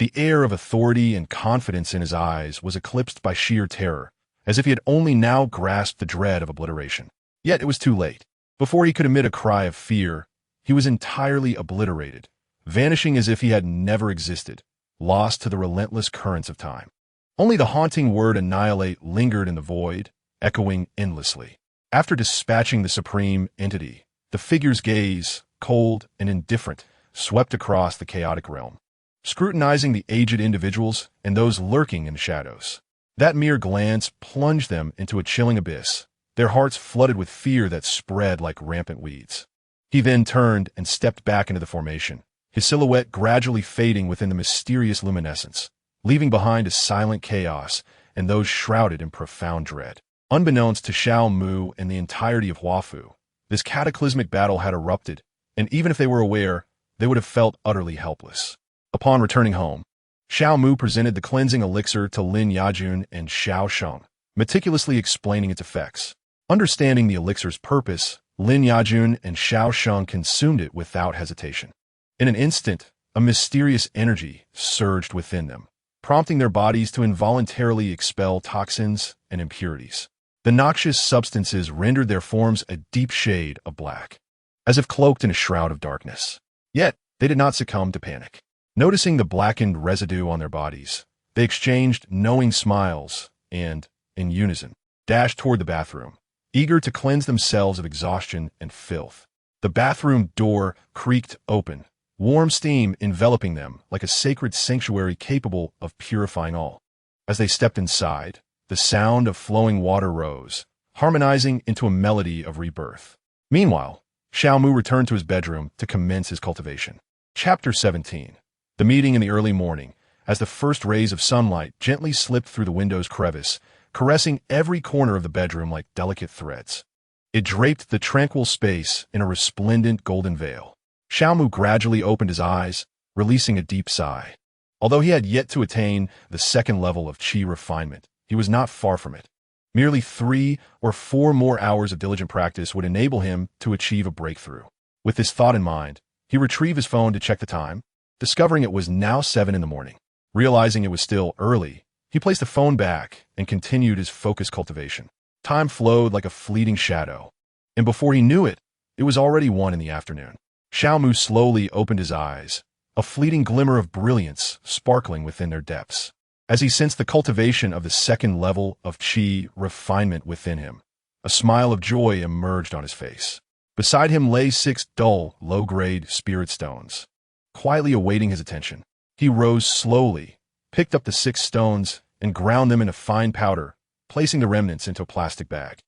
the air of authority and confidence in his eyes was eclipsed by sheer terror, as if he had only now grasped the dread of obliteration. Yet it was too late. Before he could emit a cry of fear, he was entirely obliterated, vanishing as if he had never existed, lost to the relentless currents of time. Only the haunting word annihilate lingered in the void, echoing endlessly. After dispatching the supreme entity, the figure's gaze, cold and indifferent, swept across the chaotic realm, scrutinizing the aged individuals and those lurking in the shadows. That mere glance plunged them into a chilling abyss, their hearts flooded with fear that spread like rampant weeds. He then turned and stepped back into the formation, his silhouette gradually fading within the mysterious luminescence, leaving behind a silent chaos and those shrouded in profound dread. Unbeknownst to Xiao Mu and the entirety of Huafu, this cataclysmic battle had erupted, and even if they were aware, they would have felt utterly helpless. Upon returning home, Xiao Mu presented the cleansing elixir to Lin Yajun and Xiao Sheng, meticulously explaining its effects. Understanding the elixir's purpose, Lin Yajun and Xiao Sheng consumed it without hesitation. In an instant, a mysterious energy surged within them, prompting their bodies to involuntarily expel toxins and impurities. The noxious substances rendered their forms a deep shade of black, as if cloaked in a shroud of darkness. Yet, they did not succumb to panic. Noticing the blackened residue on their bodies, they exchanged knowing smiles and, in unison, dashed toward the bathroom, eager to cleanse themselves of exhaustion and filth. The bathroom door creaked open, warm steam enveloping them like a sacred sanctuary capable of purifying all. As they stepped inside, the sound of flowing water rose, harmonizing into a melody of rebirth. Meanwhile, Xiao Mu returned to his bedroom to commence his cultivation. Chapter 17. The meeting in the early morning, as the first rays of sunlight gently slipped through the window's crevice, caressing every corner of the bedroom like delicate threads. It draped the tranquil space in a resplendent golden veil. Xiao Mu gradually opened his eyes, releasing a deep sigh. Although he had yet to attain the second level of qi refinement, he was not far from it. Merely 3 or 4 more hours of diligent practice would enable him to achieve a breakthrough. With this thought in mind, he retrieved his phone to check the time, discovering it was now 7 in the morning. Realizing it was still early, he placed the phone back and continued his focused cultivation. Time flowed like a fleeting shadow, and before he knew it, it was already 1 in the afternoon. Xiaomu slowly opened his eyes, a fleeting glimmer of brilliance sparkling within their depths. As he sensed the cultivation of the second level of qi refinement within him, a smile of joy emerged on his face. Beside him lay 6 dull, low-grade spirit stones, quietly awaiting his attention. He rose slowly, picked up the 6 stones, and ground them into fine powder, placing the remnants into a plastic bag,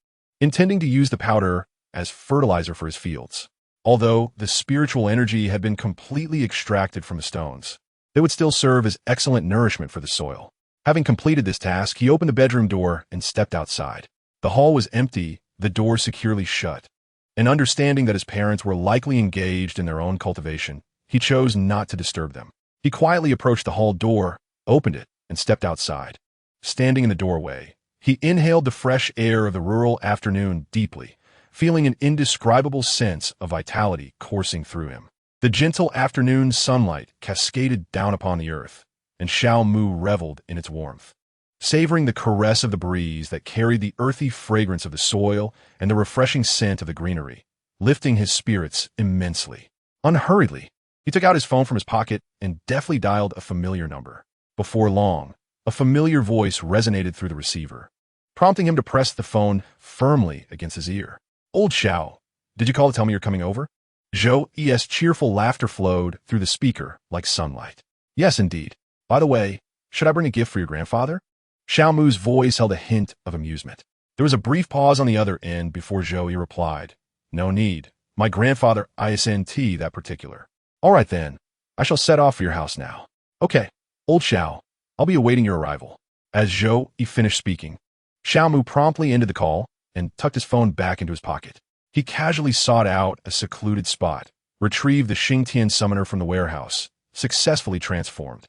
intending to use the powder as fertilizer for his fields. Although the spiritual energy had been completely extracted from the stones, they would still serve as excellent nourishment for the soil. Having completed this task, he opened the bedroom door and stepped outside. The hall was empty, the door securely shut. And understanding that his parents were likely engaged in their own cultivation, he chose not to disturb them. He quietly approached the hall door, opened it, and stepped outside. Standing in the doorway, he inhaled the fresh air of the rural afternoon deeply, feeling an indescribable sense of vitality coursing through him. The gentle afternoon sunlight cascaded down upon the earth, and Xiaomu reveled in its warmth, savoring the caress of the breeze that carried the earthy fragrance of the soil and the refreshing scent of the greenery, lifting his spirits immensely. Unhurriedly, he took out his phone from his pocket and deftly dialed a familiar number. Before long, a familiar voice resonated through the receiver, prompting him to press the phone firmly against his ear. "Old Xiao, did you call to tell me you're coming over?" Zhou's cheerful laughter flowed through the speaker like sunlight. "Yes, indeed. By the way, should I bring a gift for your grandfather?" Xiaomu's voice held a hint of amusement. There was a brief pause on the other end before Zhou replied, "No need. My grandfather isn't that particular." "All right then. I shall set off for your house now." "Okay, old Xiao. I'll be awaiting your arrival." As Zhou finished speaking, Xiaomu promptly ended the call and tucked his phone back into his pocket. He casually sought out a secluded spot, retrieved the Xingtian summoner from the warehouse, successfully transformed,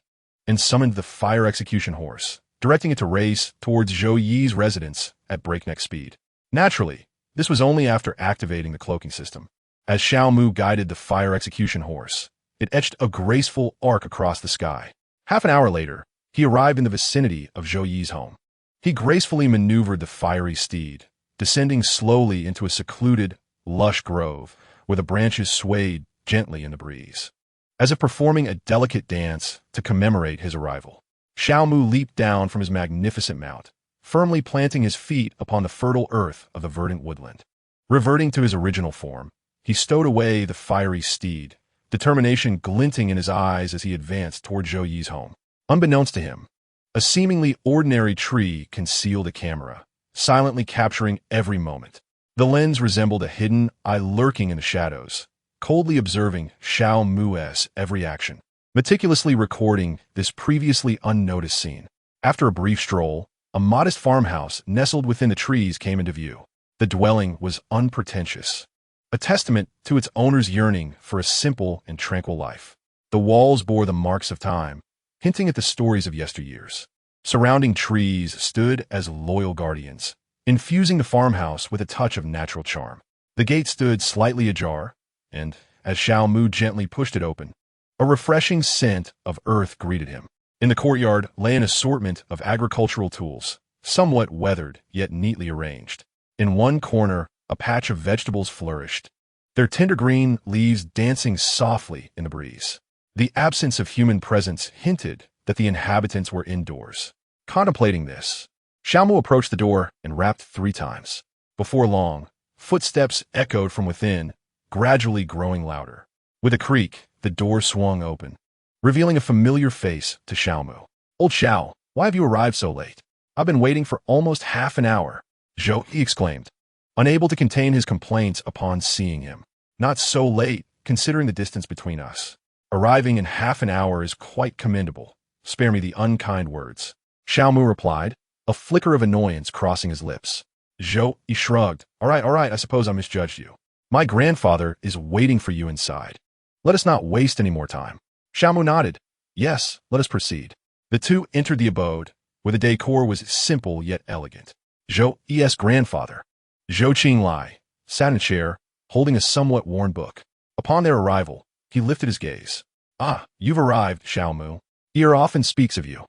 and summoned the fire execution horse, directing it to race towards Zhou Yi's residence at breakneck speed. Naturally, this was only after activating the cloaking system. As Xiaomu guided the fire execution horse, it etched a graceful arc across the sky. Half an hour later, he arrived in the vicinity of Zhou Yi's home. He gracefully maneuvered the fiery steed, descending slowly into a secluded, lush grove where the branches swayed gently in the breeze, as if performing a delicate dance to commemorate his arrival. Xiaomu leaped down from his magnificent mount, firmly planting his feet upon the fertile earth of the verdant woodland. Reverting to his original form, he stowed away the fiery steed, determination glinting in his eyes as he advanced toward Zhou Yi's home. Unbeknownst to him, a seemingly ordinary tree concealed a camera, silently capturing every moment. The lens resembled a hidden eye lurking in the shadows, coldly observing Xiaomu's every action, meticulously recording this previously unnoticed scene. After a brief stroll, a modest farmhouse nestled within the trees came into view. The dwelling was unpretentious, a testament to its owner's yearning for a simple and tranquil life. The walls bore the marks of time, hinting at the stories of yesteryears. Surrounding trees stood as loyal guardians, infusing the farmhouse with a touch of natural charm. The gate stood slightly ajar, and, as Xiaomu gently pushed it open, a refreshing scent of earth greeted him. In the courtyard lay an assortment of agricultural tools, somewhat weathered yet neatly arranged. In one corner, a patch of vegetables flourished, their tender green leaves dancing softly in the breeze. The absence of human presence hinted that the inhabitants were indoors. Contemplating this, Xiaomu approached the door and rapped 3 times. Before long, footsteps echoed from within, gradually growing louder. With a creak, the door swung open, revealing a familiar face to Xiaomu. "Old Xiao, why have you arrived so late? I've been waiting for almost half an hour," Zhou exclaimed, unable to contain his complaints upon seeing him. "Not so late, considering the distance between us. Arriving in half an hour is quite commendable. Spare me the unkind words." Xiaomu replied, a flicker of annoyance crossing his lips. Zhou shrugged. All right, I suppose I misjudged you. My grandfather is waiting for you inside. Let us not waste any more time." Xiaomu nodded. "Yes, let us proceed." The two entered the abode, where the decor was simple yet elegant. Zhou's grandfather, Zhou Qinglai, sat in a chair, holding a somewhat worn book. Upon their arrival, he lifted his gaze. "Ah, you've arrived, Xiaomu. Ear often speaks of you.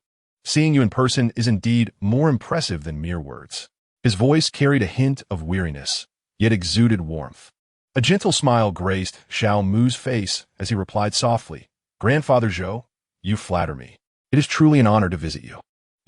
Seeing you in person is indeed more impressive than mere words. His voice carried a hint of weariness, yet exuded warmth. A gentle smile graced Xiao Mu's face as he replied softly, "Grandfather Zhou, you flatter me. It is truly an honor to visit you."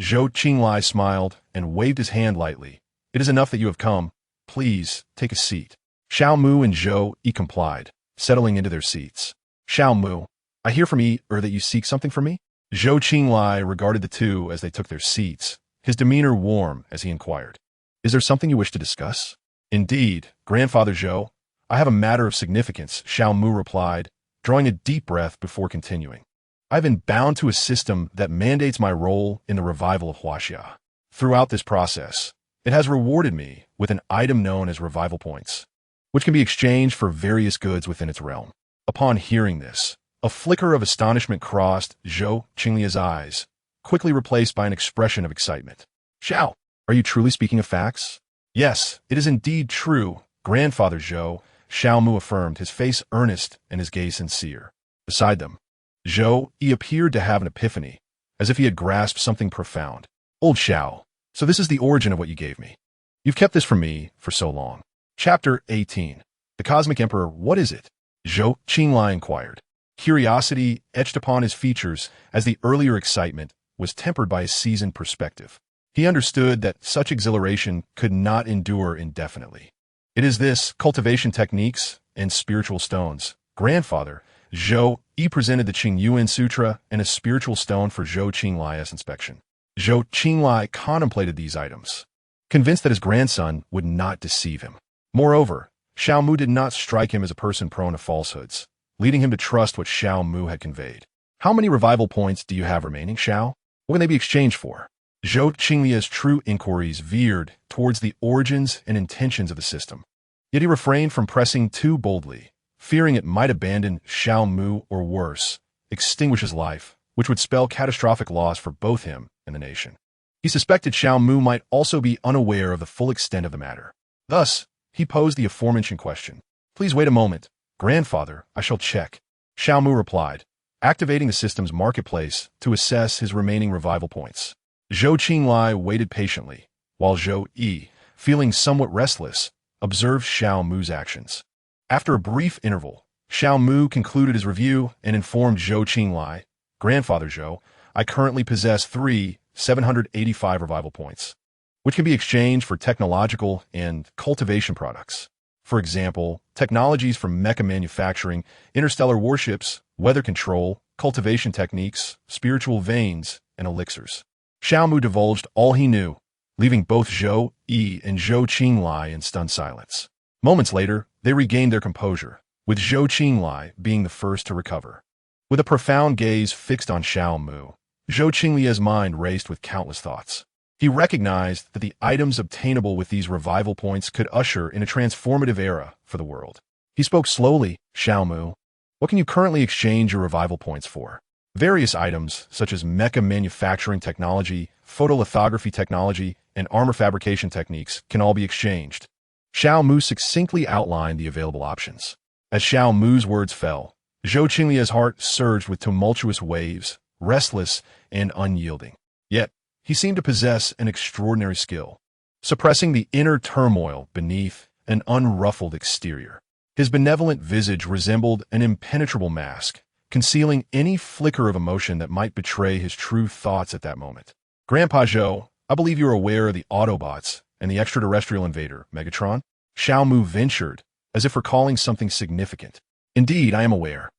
Zhou Qinglai smiled and waved his hand lightly. "It is enough that you have come. Please, take a seat." Xiao Mu and Zhou Yi complied, settling into their seats. "Xiao Mu, I hear from Yi that you seek something from me?" Zhou Qinglai regarded the two as they took their seats, his demeanor warm as he inquired, "Is there something you wish to discuss?" "Indeed, Grandfather Zhou, I have a matter of significance," Xiao Mu replied, drawing a deep breath before continuing. "I've been bound to a system that mandates my role in the revival of Huaxia. Throughout this process, it has rewarded me with an item known as revival points, which can be exchanged for various goods within its realm." Upon hearing this, a flicker of astonishment crossed Zhou Qinglia's eyes, quickly replaced by an expression of excitement. "Xiao, are you truly speaking of facts?" "Yes, it is indeed true, Grandfather Zhou," Xiao Mu affirmed, his face earnest and his gaze sincere. Beside them, Zhou Yi appeared to have an epiphany, as if he had grasped something profound. "Old Xiao, so this is the origin of what you gave me. You've kept this from me for so long." Chapter 18. The Cosmic Emperor, what is it? Zhou Qinglai inquired. Curiosity etched upon his features as the earlier excitement was tempered by a seasoned perspective. He understood that such exhilaration could not endure indefinitely. "It is this, cultivation techniques and spiritual stones. Grandfather," Zhou Yi presented the Qingyuan Sutra and a spiritual stone for Zhou Qinglai's inspection. Zhou Qinglai contemplated these items, convinced that his grandson would not deceive him. Moreover, Xiao Mu did not strike him as a person prone to falsehoods, leading him to trust what Xiao Mu had conveyed. "How many revival points do you have remaining, Xiao? What can they be exchanged for?" Zhou Qinglia's true inquiries veered towards the origins and intentions of the system. Yet he refrained from pressing too boldly, fearing it might abandon Xiao Mu or worse, extinguish his life, which would spell catastrophic loss for both him and the nation. He suspected Xiao Mu might also be unaware of the full extent of the matter. Thus, he posed the aforementioned question. "Please wait a moment. Grandfather, I shall check," Xiao Mu replied, activating the system's marketplace to assess his remaining revival points. Zhou Qinglai waited patiently, while Zhou Yi, feeling somewhat restless, observed Xiao Mu's actions. After a brief interval, Xiao Mu concluded his review and informed Zhou Qinglai, "Grandfather Zhou, I currently possess 785 revival points, which can be exchanged for technological and cultivation products. For example, technologies from mecha manufacturing, interstellar warships, weather control, cultivation techniques, spiritual veins, and elixirs." Xiao Mu divulged all he knew, leaving both Zhou Yi and Zhou Qinglai in stunned silence. Moments later, they regained their composure, with Zhou Qinglai being the first to recover. With a profound gaze fixed on Xiao Mu, Zhou Qinglia's mind raced with countless thoughts. He recognized that the items obtainable with these revival points could usher in a transformative era for the world. He spoke slowly. "Xiao Mu, what can you currently exchange your revival points for?" "Various items, such as mecha manufacturing technology, photolithography technology, and armor fabrication techniques, can all be exchanged." Xiao Mu succinctly outlined the available options. As Xiao Mu's words fell, Zhou Qinglia's heart surged with tumultuous waves, restless and unyielding. Yet, he seemed to possess an extraordinary skill, suppressing the inner turmoil beneath an unruffled exterior. His benevolent visage resembled an impenetrable mask, concealing any flicker of emotion that might betray his true thoughts at that moment. "Grandpa Zhou, I believe you are aware of the Autobots and the extraterrestrial invader, Megatron?" Xiao Mu ventured, as if recalling something significant. "Indeed, I am aware."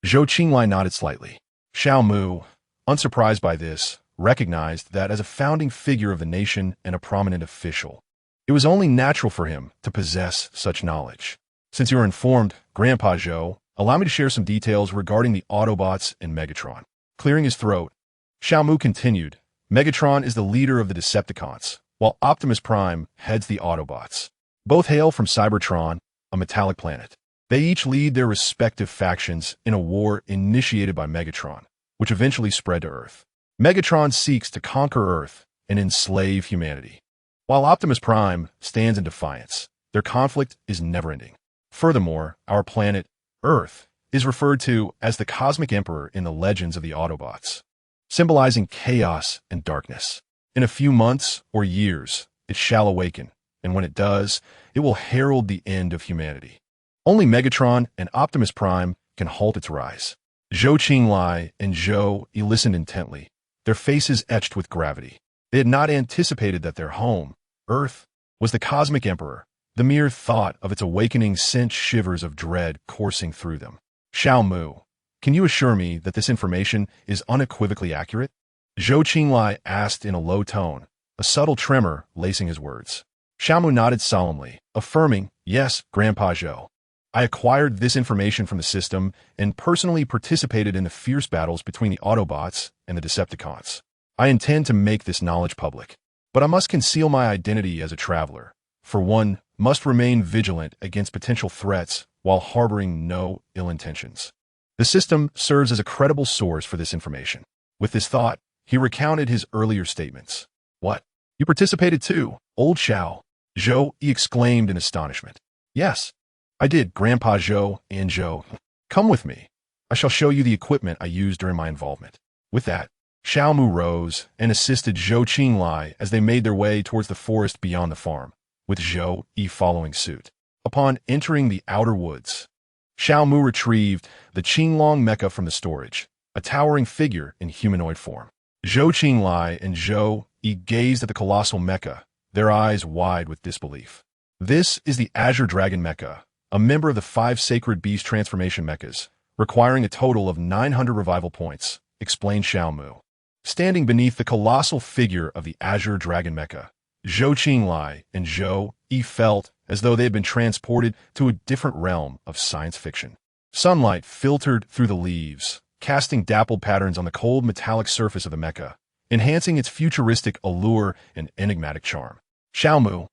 Zhou Qinglai nodded slightly. Xiao Mu, unsurprised by this, recognized that as a founding figure of the nation and a prominent official, it was only natural for him to possess such knowledge. "Since you are informed, Grandpa Zhou, allow me to share some details regarding the Autobots and Megatron." Clearing his throat, Xiao Mu continued, "Megatron is the leader of the Decepticons, while Optimus Prime heads the Autobots. Both hail from Cybertron, a metallic planet. They each lead their respective factions in a war initiated by Megatron, which eventually spread to Earth. Megatron seeks to conquer Earth and enslave humanity, while Optimus Prime stands in defiance. Their conflict is never-ending. Furthermore, our planet, Earth, is referred to as the Cosmic Emperor in the legends of the Autobots. symbolizing chaos and darkness. In a few months or years, it shall awaken, and when it does, it will herald the end of humanity. Only Megatron and Optimus Prime can halt its rise. Zhou Qinglai and Zhou Yi listened intently, their faces etched with gravity. They had not anticipated that their home, Earth, was the cosmic emperor. The mere thought of its awakening sent shivers of dread coursing through them. Xiao Mu, can you assure me that this information is unequivocally accurate? Zhou Qinglai asked in a low tone, a subtle tremor lacing his words. Xiao Mu nodded solemnly, affirming, yes, Grandpa Zhou. I acquired this information from the system and personally participated in the fierce battles between the Autobots and the Decepticons. I intend to make this knowledge public, but I must conceal my identity as a traveler, for one must remain vigilant against potential threats while harboring no ill intentions. The system serves as a credible source for this information. With this thought, he recounted his earlier statements. What? You participated too, old Xiao? Zhou Yi exclaimed in astonishment. Yes, I did, Grandpa Zhou and Zhou. Come with me. I shall show you the equipment I used during my involvement. With that, Xiao Mu rose and assisted Zhou Qinglai as they made their way towards the forest beyond the farm, with Zhou Yi following suit. Upon entering the outer woods, Xiao Mu retrieved the Qinglong mecha from the storage, a towering figure in humanoid form. Zhou Qinglai and Zhou Yi gazed at the colossal mecha, their eyes wide with disbelief. This is the Azure Dragon mecha, a member of the 5 Sacred Beast Transformation mechas, requiring a total of 900 revival points, explained Xiao Mu. Standing beneath the colossal figure of the Azure Dragon mecha, Zhou Qinglai and Zhou Yi felt as though they had been transported to a different realm of science fiction. Sunlight filtered through the leaves, casting dappled patterns on the cold metallic surface of the mecha, enhancing its futuristic allure and enigmatic charm. Xiao Mu,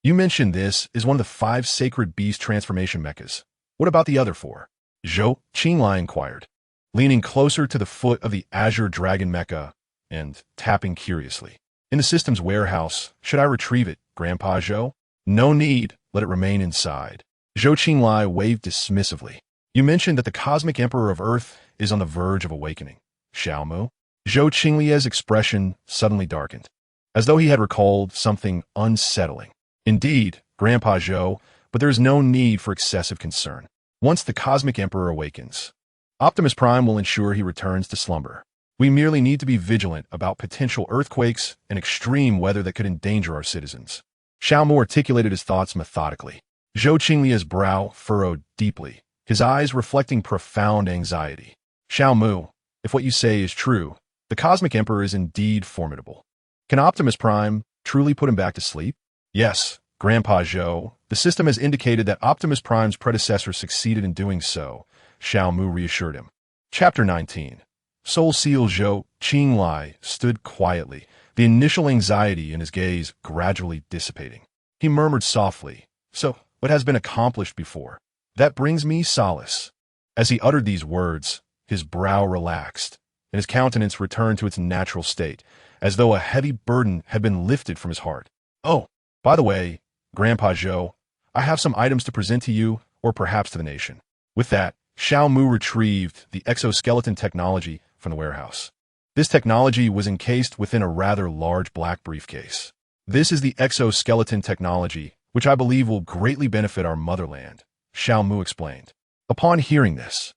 you mentioned this is one of the 5 Sacred Beast Transformation mechas. What about the other 4? Zhou Qinglai inquired, leaning closer to the foot of the Azure Dragon mecha and tapping curiously. In the system's warehouse, should I retrieve it, Grandpa Zhou? No need, let it remain inside. Zhou Qinglai waved dismissively. You mentioned that the cosmic emperor of Earth is on the verge of awakening. Xiao Mu? Zhou Qinglia's expression suddenly darkened, as though he had recalled something unsettling. Indeed, Grandpa Zhou, but there is no need for excessive concern. Once the cosmic emperor awakens, Optimus Prime will ensure he returns to slumber. We merely need to be vigilant about potential earthquakes and extreme weather that could endanger our citizens. Xiao Mu articulated his thoughts methodically. Zhou Qinglia's brow furrowed deeply, his eyes reflecting profound anxiety. Xiao Mu, if what you say is true, the cosmic emperor is indeed formidable. Can Optimus Prime truly put him back to sleep? Yes, Grandpa Zhou. The system has indicated that Optimus Prime's predecessor succeeded in doing so, Xiao Mu reassured him. Chapter 19. Soul Seal Zhou Qinglai stood quietly, the initial anxiety in his gaze gradually dissipating. He murmured softly, so, what has been accomplished before? That brings me solace. As he uttered these words, his brow relaxed, and his countenance returned to its natural state, as though a heavy burden had been lifted from his heart. Oh, by the way, Grandpa Zhou, I have some items to present to you, or perhaps to the nation. With that, Xiao Mu retrieved the exoskeleton technology from the warehouse. This technology was encased within a rather large black briefcase. This is the exoskeleton technology, which I believe will greatly benefit our motherland, Xiao Mu explained. Upon hearing this,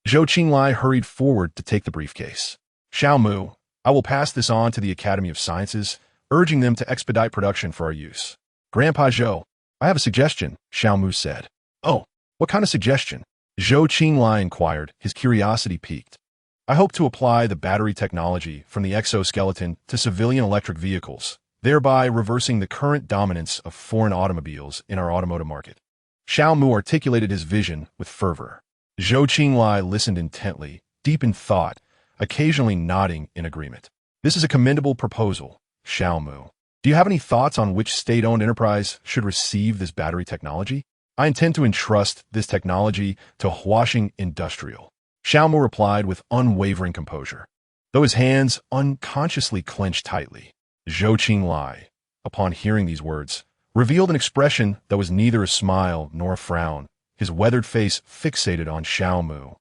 Zhou Qinglai hurried forward to take the briefcase. Xiao Mu, I will pass this on to the Academy of Sciences, urging them to expedite production for our use. Grandpa Zhou, I have a suggestion, Xiao Mu said. Oh, what kind of suggestion? Zhou Qinglai inquired, his curiosity piqued. I hope to apply the battery technology from the exoskeleton to civilian electric vehicles, thereby reversing the current dominance of foreign automobiles in our automotive market. Xiao Mu articulated his vision with fervor. Zhou Qinglai listened intently, deep in thought, occasionally nodding in agreement. This is a commendable proposal, Xiao Mu. Do you have any thoughts on which state-owned enterprise should receive this battery technology? I intend to entrust this technology to Huaxing Industrial. Xiao Mu replied with unwavering composure, though his hands unconsciously clenched tightly. Zhou Qinglai, upon hearing these words, revealed an expression that was neither a smile nor a frown, his weathered face fixated on Xiao Mu,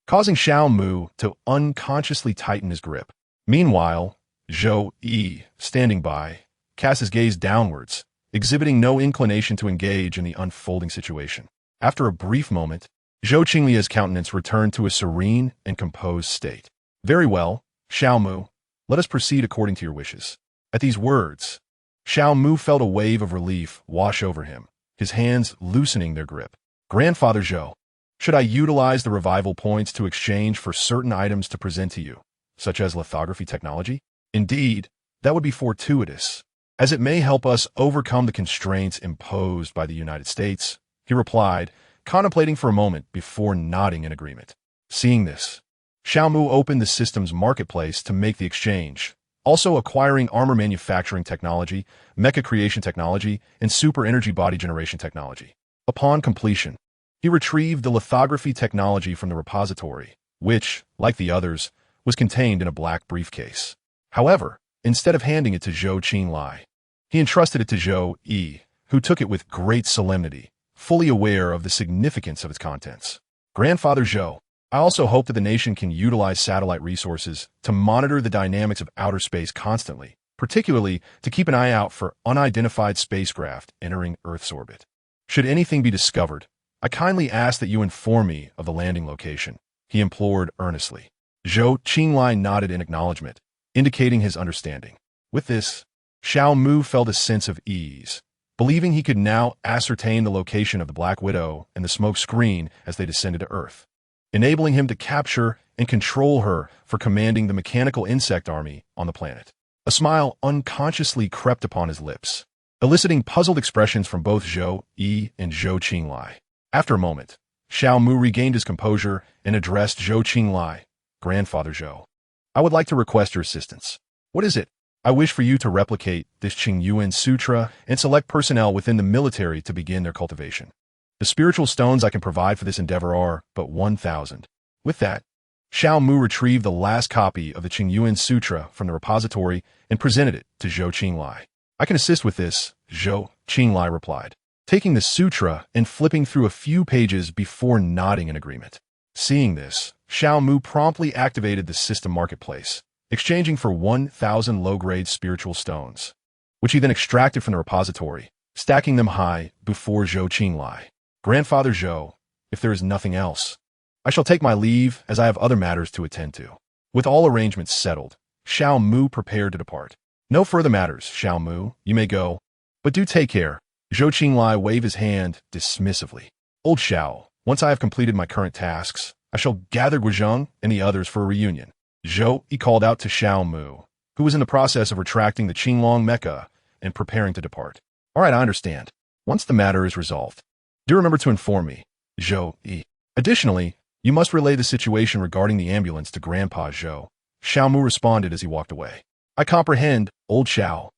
causing Xiao Mu to unconsciously tighten his grip. Meanwhile, Zhou Yi, standing by, cast his gaze downwards, exhibiting no inclination to engage in the unfolding situation. After a brief moment, Zhou Qinglia's countenance returned to a serene and composed state. Very well, Xiao Mu, let us proceed according to your wishes. At these words, Xiao Mu felt a wave of relief wash over him, his hands loosening their grip. Grandfather Zhou, should I utilize the revival points to exchange for certain items to present to you, such as lithography technology? Indeed, that would be fortuitous, as it may help us overcome the constraints imposed by the United States, he replied, contemplating for a moment before nodding in agreement. Seeing this, Xiao Mu opened the system's marketplace to make the exchange, also acquiring armor manufacturing technology, mecha creation technology, and super energy body generation technology. Upon completion, he retrieved the lithography technology from the repository, which, like the others, was contained in a black briefcase. However, instead of handing it to Zhou Qinglai, he entrusted it to Zhou Yi, who took it with great solemnity, fully aware of the significance of its contents. Grandfather Zhou, I also hope that the nation can utilize satellite resources to monitor the dynamics of outer space constantly, particularly to keep an eye out for unidentified spacecraft entering Earth's orbit. Should anything be discovered, I kindly ask that you inform me of the landing location, he implored earnestly. Zhou Qinglai nodded in acknowledgement, indicating his understanding. With this, Xiao Mu felt a sense of ease, believing he could now ascertain the location of the Black Widow and the smoke screen as they descended to Earth, enabling him to capture and control her for commanding the mechanical insect army on the planet. A smile unconsciously crept upon his lips, eliciting puzzled expressions from both Zhou Yi and Zhou Qinglai. After a moment, Xiao Mu regained his composure and addressed Zhou Qinglai. Grandfather Zhou, I would like to request your assistance. What is it? I wish for you to replicate this Qingyuan Sutra and select personnel within the military to begin their cultivation. The spiritual stones I can provide for this endeavor are but 1,000. With that, Xiao Mu retrieved the last copy of the Qingyuan Sutra from the repository and presented it to Zhou Qinglai. I can assist with this, Zhou Qinglai replied, taking the sutra and flipping through a few pages before nodding in agreement. Seeing this, Xiao Mu promptly activated the system marketplace, exchanging for 1,000 low-grade spiritual stones, which he then extracted from the repository, stacking them high before Zhou Qinglai. Grandfather Zhou, if there is nothing else, I shall take my leave as I have other matters to attend to. With all arrangements settled, Xiao Mu prepared to depart. No further matters, Xiao Mu, you may go, but do take care. Zhou Qinglai waved his hand dismissively. Old Xiao, once I have completed my current tasks, I shall gather Guizheng and the others for a reunion. Zhou Yi called out to Xiao Mu, who was in the process of retracting the Qinglong mecha and preparing to depart. All right, I understand. Once the matter is resolved, do remember to inform me, Zhou Yi. Additionally, you must relay the situation regarding the ambulance to Grandpa Zhou. Xiao Mu responded as he walked away. I comprehend, old Xiao.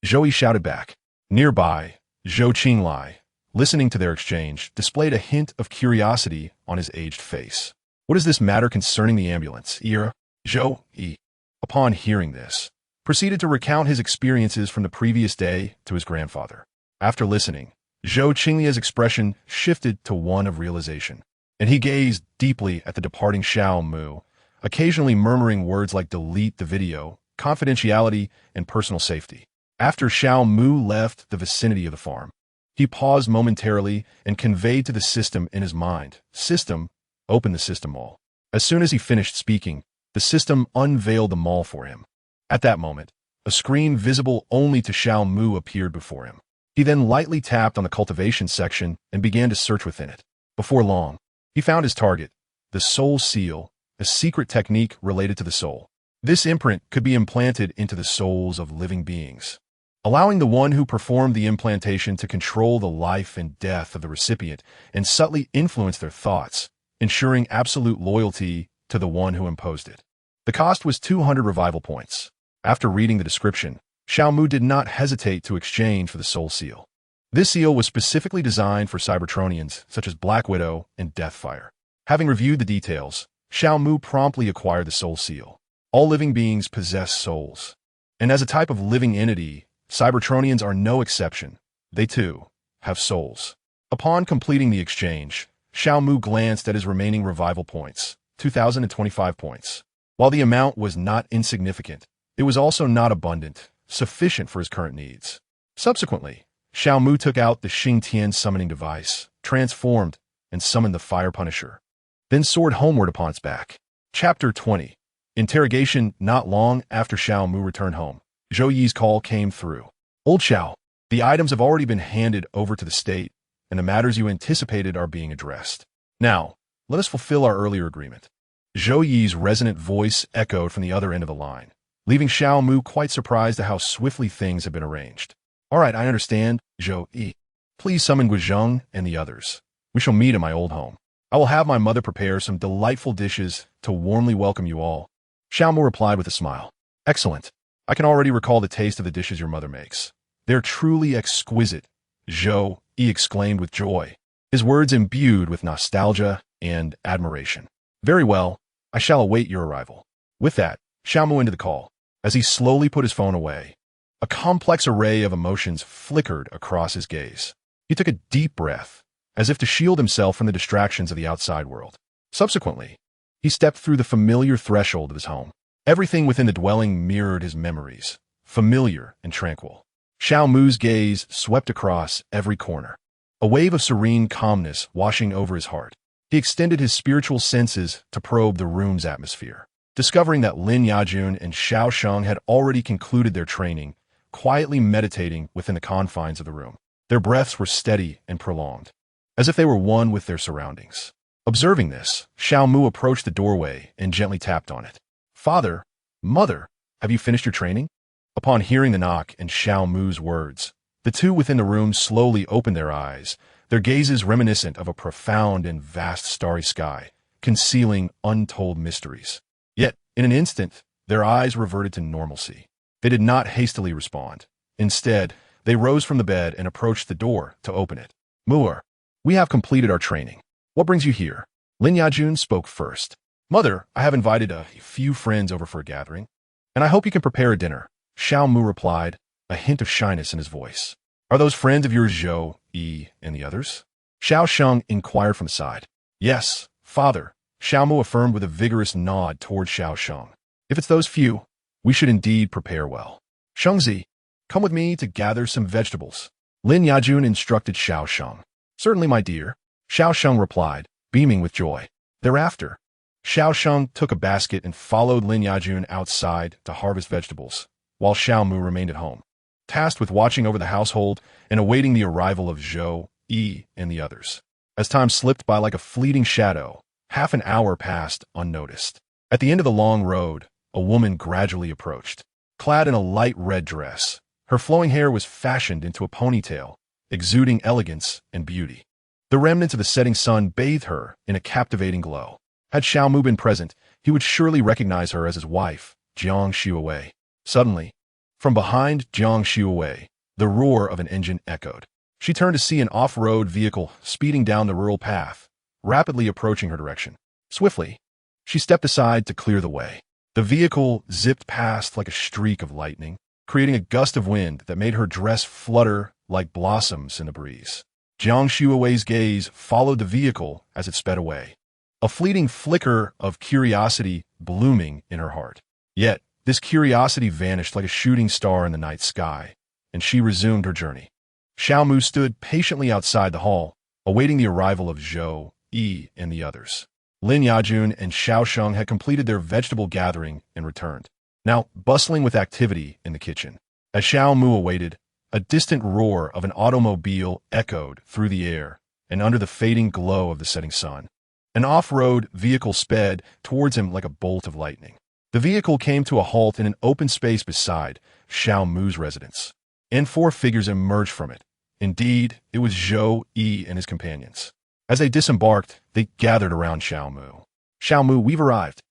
Zhou Yi shouted back. Nearby, Zhou Qinglai, listening to their exchange, displayed a hint of curiosity on his aged face. What is this matter concerning the ambulance, Ira? Zhou Yi, upon hearing this, proceeded to recount his experiences from the previous day to his grandfather. After listening, Zhou Qinglia's expression shifted to one of realization, and he gazed deeply at the departing Xiao Mu, occasionally murmuring words like delete the video, confidentiality, and personal safety. After Xiao Mu left the vicinity of the farm, he paused momentarily and conveyed to the system in his mind, System, open the system mall. As soon as he finished speaking, the system unveiled the mall for him. At that moment, a screen visible only to Xiao Mu appeared before him. He then lightly tapped on the cultivation section and began to search within it. Before long, he found his target, the soul seal, a secret technique related to the soul. This imprint could be implanted into the souls of living beings, allowing the one who performed the implantation to control the life and death of the recipient and subtly influence their thoughts, ensuring absolute loyalty to the one who imposed it. The cost was 200 revival points. After reading the description, Xiao Mu did not hesitate to exchange for the soul seal. This seal was specifically designed for Cybertronians such as Black Widow and Deathfire. Having reviewed the details, Xiao Mu promptly acquired the soul seal. All living beings possess souls, and as a type of living entity, Cybertronians are no exception. They, too, have souls. Upon completing the exchange, Xiao Mu glanced at his remaining revival points, 2,025 points. While the amount was not insignificant, it was also not abundant, sufficient for his current needs. Subsequently, Xiao Mu took out the Xing Tian summoning device, transformed, and summoned the Fire Punisher, then soared homeward upon its back. Chapter 20. Interrogation. Not long after Xiao Mu returned home, Zhou Yi's call came through. Old Xiao, the items have already been handed over to the state, and the matters you anticipated are being addressed. Now, let us fulfill our earlier agreement. Zhou Yi's resonant voice echoed from the other end of the line, leaving Xiao Mu quite surprised at how swiftly things had been arranged. All right, I understand, Zhou Yi. Please summon Guizhong and the others. We shall meet in my old home. I will have my mother prepare some delightful dishes to warmly welcome you all. Xiao Mu replied with a smile. Excellent. I can already recall the taste of the dishes your mother makes. They're truly exquisite, Zhou Yi exclaimed with joy, his words imbued with nostalgia and admiration. Very well, I shall await your arrival. With that, Xiao Mu ended the call. As he slowly put his phone away, a complex array of emotions flickered across his gaze. He took a deep breath, as if to shield himself from the distractions of the outside world. Subsequently, he stepped through the familiar threshold of his home. Everything within the dwelling mirrored his memories, familiar and tranquil. Xiao Mu's gaze swept across every corner, a wave of serene calmness washing over his heart. He extended his spiritual senses to probe the room's atmosphere, discovering that Lin Yajun and Xiao Sheng had already concluded their training, quietly meditating within the confines of the room. Their breaths were steady and prolonged, as if they were one with their surroundings. Observing this, Xiao Mu approached the doorway and gently tapped on it. Father, Mother, have you finished your training? Upon hearing the knock and Xiao Mu's words, the two within the room slowly opened their eyes, their gazes reminiscent of a profound and vast starry sky, concealing untold mysteries. Yet, in an instant, their eyes reverted to normalcy. They did not hastily respond. Instead, they rose from the bed and approached the door to open it. Mu'er, we have completed our training. What brings you here? Lin Yajun spoke first. Mother, I have invited a few friends over for a gathering, and I hope you can prepare a dinner. Xiao Mu replied, a hint of shyness in his voice. Are those friends of yours Zhou Yi and the others? Xiao Sheng inquired from the side. Yes, father, Xiao Mu affirmed with a vigorous nod toward Xiao Sheng. If it's those few, we should indeed prepare well. Shengzi, come with me to gather some vegetables. Lin Yajun instructed Xiao Sheng. Certainly, my dear, Xiao Sheng replied, beaming with joy. Thereafter, Xiao Sheng took a basket and followed Lin Yajun outside to harvest vegetables, while Xiao Mu remained at home, tasked with watching over the household and awaiting the arrival of Zhou Yi and the others. As time slipped by like a fleeting shadow, half an hour passed unnoticed. At the end of the long road, a woman gradually approached. Clad in a light red dress, her flowing hair was fashioned into a ponytail, exuding elegance and beauty. The remnants of the setting sun bathed her in a captivating glow. Had Xiao Mu been present, he would surely recognize her as his wife, Jiang Xiuwei. Suddenly, from behind Jiang Xiuwei, the roar of an engine echoed. She turned to see an off-road vehicle speeding down the rural path, rapidly approaching her direction. Swiftly, she stepped aside to clear the way. The vehicle zipped past like a streak of lightning, creating a gust of wind that made her dress flutter like blossoms in the breeze. Jiang Xiuwei's gaze followed the vehicle as it sped away, a fleeting flicker of curiosity blooming in her heart. Yet, this curiosity vanished like a shooting star in the night sky, and she resumed her journey. Xiao Mu stood patiently outside the hall, awaiting the arrival of Zhou Yi and the others. Lin Yajun and Xiao Sheng had completed their vegetable gathering and returned, now bustling with activity in the kitchen. As Xiao Mu awaited, a distant roar of an automobile echoed through the air and under the fading glow of the setting sun. An off-road vehicle sped towards him like a bolt of lightning. The vehicle came to a halt in an open space beside Xiao Mu's residence, and four figures emerged from it. Indeed, it was Zhou Yi and his companions. As they disembarked, they gathered around Xiao Mu. Xiao Mu, we've arrived.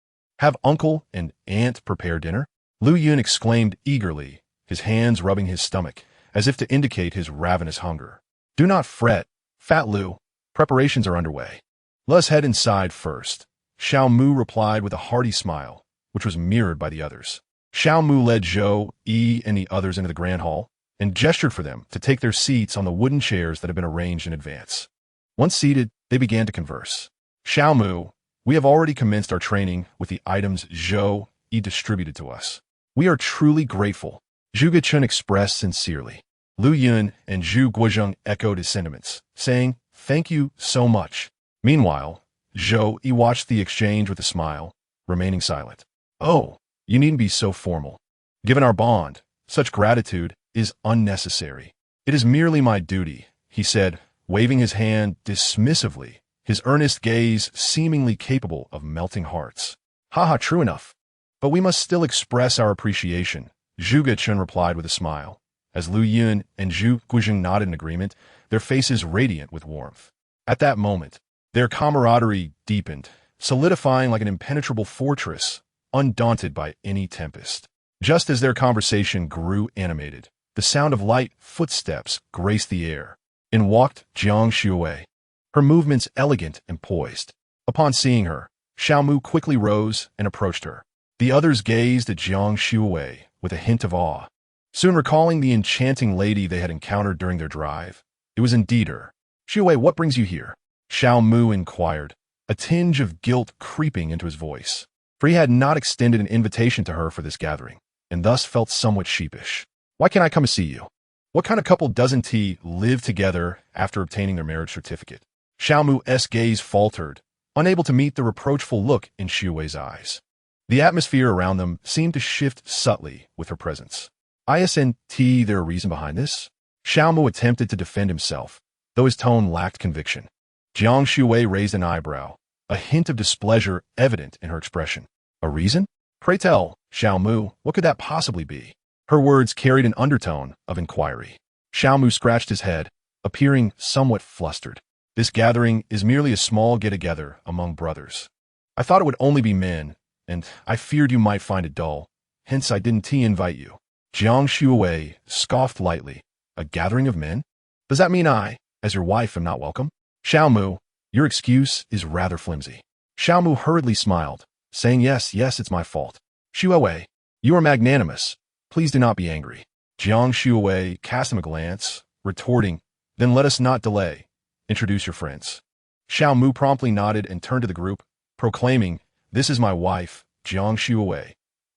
Have uncle and aunt prepare dinner? Lu Yun exclaimed eagerly, his hands rubbing his stomach, as if to indicate his ravenous hunger. Do not fret, Fat Lu. Preparations are underway. Let us head inside first. Xiao Mu replied with a hearty smile, which was mirrored by the others. Xiao Mu led Zhou Yi and the others into the grand hall and gestured for them to take their seats on the wooden chairs that had been arranged in advance. Once seated, they began to converse. Xiao Mu, We have already commenced our training with the items Zhou Yi distributed to us. We are truly grateful, Zhu Gechun expressed sincerely. Lu Yun and Zhu Guozheng echoed his sentiments, saying, "Thank you so much." Meanwhile, Zhou Yi watched the exchange with a smile, remaining silent. "Oh, you needn't be so formal. Given our bond, such gratitude is unnecessary. It is merely my duty," he said, waving his hand dismissively, his earnest gaze seemingly capable of melting hearts. "Haha, true enough. But we must still express our appreciation," Zhu Gechun replied with a smile. As Lu Yun and Zhu Guozheng nodded in agreement, their faces radiant with warmth. At that moment, their camaraderie deepened, solidifying like an impenetrable fortress, undaunted by any tempest. Just as their conversation grew animated, the sound of light footsteps graced the air. In walked Jiang Xuewei, her movements elegant and poised. Upon seeing her, Xiaomu quickly rose and approached her. The others gazed at Jiang Xuewei with a hint of awe. Soon recalling the enchanting lady they had encountered during their drive, it was indeed her. "Xuewei, what brings you here?" Xiaomu inquired, a tinge of guilt creeping into his voice. For he had not extended an invitation to her for this gathering, and thus felt somewhat sheepish. "Why can't I come to see you? What kind of couple doesn't live together after obtaining their marriage certificate?" Xiaomu's gaze faltered, unable to meet the reproachful look in Xuewei's eyes. The atmosphere around them seemed to shift subtly with her presence. "Isn't there a reason behind this?" Xiaomu attempted to defend himself, though his tone lacked conviction. Jiang Xuewei raised an eyebrow, a hint of displeasure evident in her expression. "A reason? Pray tell, Xiaomu, what could that possibly be?" Her words carried an undertone of inquiry. Xiaomu scratched his head, appearing somewhat flustered. "This gathering is merely a small get-together among brothers. I thought it would only be men, and I feared you might find it dull, hence I didn't invite you." Jiang Xuewei scoffed lightly. "A gathering of men? Does that mean I, as your wife, am not welcome?" "Xiaomu, your excuse is rather flimsy." Xiaomu hurriedly smiled, saying, yes, it's my fault." "Xuewei, you are magnanimous. Please do not be angry." Jiang Xuewei cast him a glance, retorting, "Then let us not delay. Introduce your friends." Xiaomu promptly nodded and turned to the group, proclaiming, "This is my wife, Jiang Xuewei.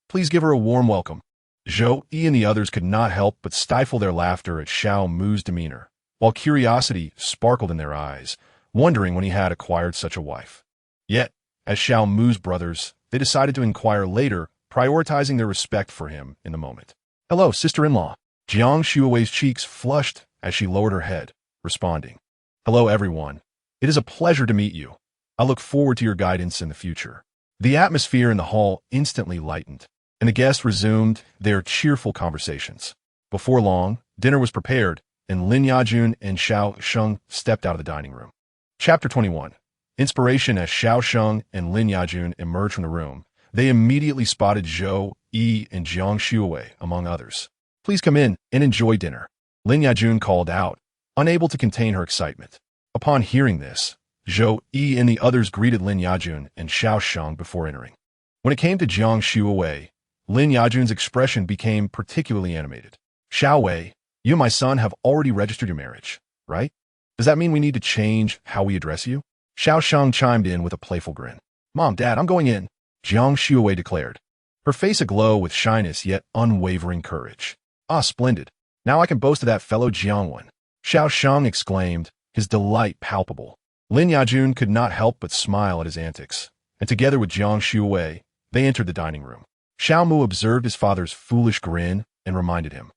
Please give her a warm welcome." Zhou Yi and the others could not help but stifle their laughter at Xiaomu's demeanor, while curiosity sparkled in their eyes, wondering when he had acquired such a wife. Yet, as Xiaomu's brothers, they decided to inquire later, prioritizing their respect for him in the moment. "Hello, sister-in-law." Jiang Xuewei's cheeks flushed as she lowered her head, responding, "Hello, everyone. It is a pleasure to meet you. I look forward to your guidance in the future." The atmosphere in the hall instantly lightened, and the guests resumed their cheerful conversations. Before long, dinner was prepared, and Lin Yajun and Xiao Sheng stepped out of the dining room. Chapter 21. Inspiration. As Xiao Sheng and Lin Yajun emerged from the room, they immediately spotted Zhou Yi and Jiang Xuewei, among others. "Please come in and enjoy dinner," Lin Yajun called out, unable to contain her excitement. Upon hearing this, Zhou Yi and the others greeted Lin Yajun and Xiao Sheng before entering. When it came to Jiang Xuewei, Lin Yajun's expression became particularly animated. "Xiaowei, you and my son have already registered your marriage, right? Does that mean we need to change how we address you?" Xiao Sheng chimed in with a playful grin. "Mom, Dad, I'm going in," Jiang Xuewei declared, her face aglow with shyness yet unwavering courage. "Ah, splendid. Now I can boast of that fellow Jiangwan," Xiao Sheng exclaimed, his delight palpable. Lin Yajun could not help but smile at his antics, and together with Jiang Xuewei, they entered the dining room. Xiaomu observed his father's foolish grin and reminded him,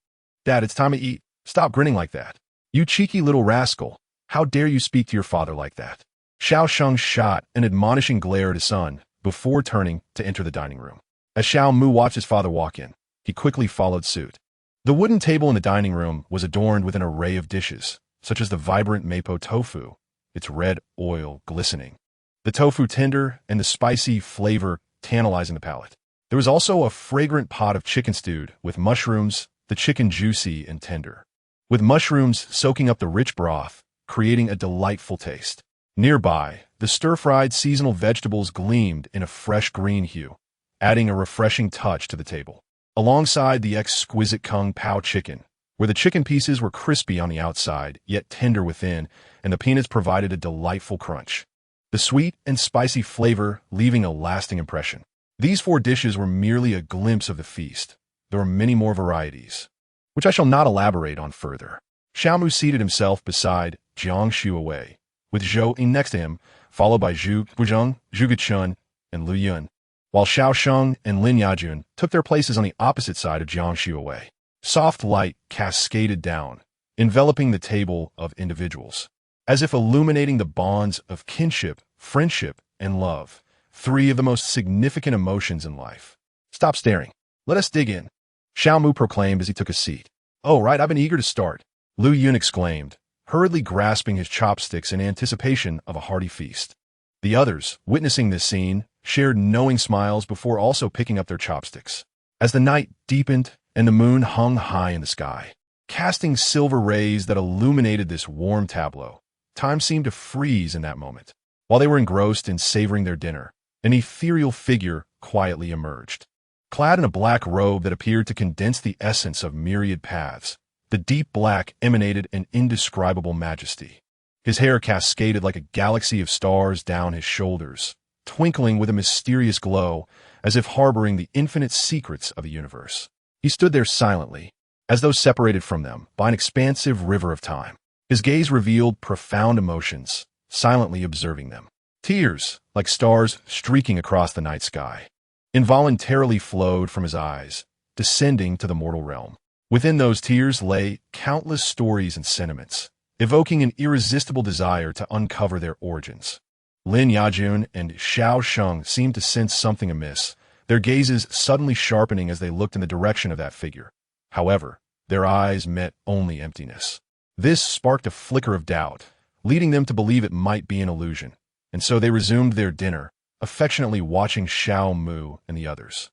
"Dad, it's time to eat. Stop grinning like that. You cheeky little rascal. How dare you speak to your father like that?" Xiao Sheng shot an admonishing glare at his son before turning to enter the dining room. As Xiaomu watched his father walk in, he quickly followed suit. The wooden table in the dining room was adorned with an array of dishes, such as the vibrant mapo tofu, its red oil glistening, the tofu tender, and the spicy flavor tantalizing the palate. There was also a fragrant pot of chicken stewed with mushrooms, the chicken juicy and tender, with mushrooms soaking up the rich broth, creating a delightful taste. Nearby, the stir-fried seasonal vegetables gleamed in a fresh green hue, adding a refreshing touch to the table. Alongside the exquisite Kung Pao chicken, where the chicken pieces were crispy on the outside, yet tender within, and the peanuts provided a delightful crunch. the sweet and spicy flavor leaving a lasting impression. These 4 dishes were merely a glimpse of the feast. There were many more varieties, which I shall not elaborate on further. Xiaomu seated himself beside Jiang Shuwei, with Zhou Yi next to him, followed by Zhu Guizheng, Zhu Guchun, and Lu Yun, while Xiao Sheng and Lin Yajun took their places on the opposite side of Jiang Shuwei. Soft light cascaded down, enveloping the table of individuals, as if illuminating the bonds of kinship, friendship, and love, 3 of the most significant emotions in life. Stop staring. Let us dig in, Xiaomu proclaimed as he took a seat. Oh, right, I've been eager to start, Lu Yun exclaimed, hurriedly grasping his chopsticks in anticipation of a hearty feast. The others, witnessing this scene, shared knowing smiles before also picking up their chopsticks. As the night deepened and the moon hung high in the sky, casting silver rays that illuminated this warm tableau, time seemed to freeze in that moment. While they were engrossed in savoring their dinner, an ethereal figure quietly emerged. Clad in a black robe that appeared to condense the essence of myriad paths, the deep black emanated an indescribable majesty. His hair cascaded like a galaxy of stars down his shoulders, twinkling with a mysterious glow, as if harboring the infinite secrets of the universe. He stood there silently, as though separated from them by an expansive river of time. His gaze revealed profound emotions, silently observing them. Tears, like stars streaking across the night sky, involuntarily flowed from his eyes, descending to the mortal realm. Within those tears lay countless stories and sentiments, evoking an irresistible desire to uncover their origins. Lin Yajun and Xiao Sheng seemed to sense something amiss, their gazes suddenly sharpening as they looked in the direction of that figure. However, their eyes met only emptiness. This sparked a flicker of doubt, leading them to believe it might be an illusion, and so they resumed their dinner, affectionately watching Xiao Mu and the others.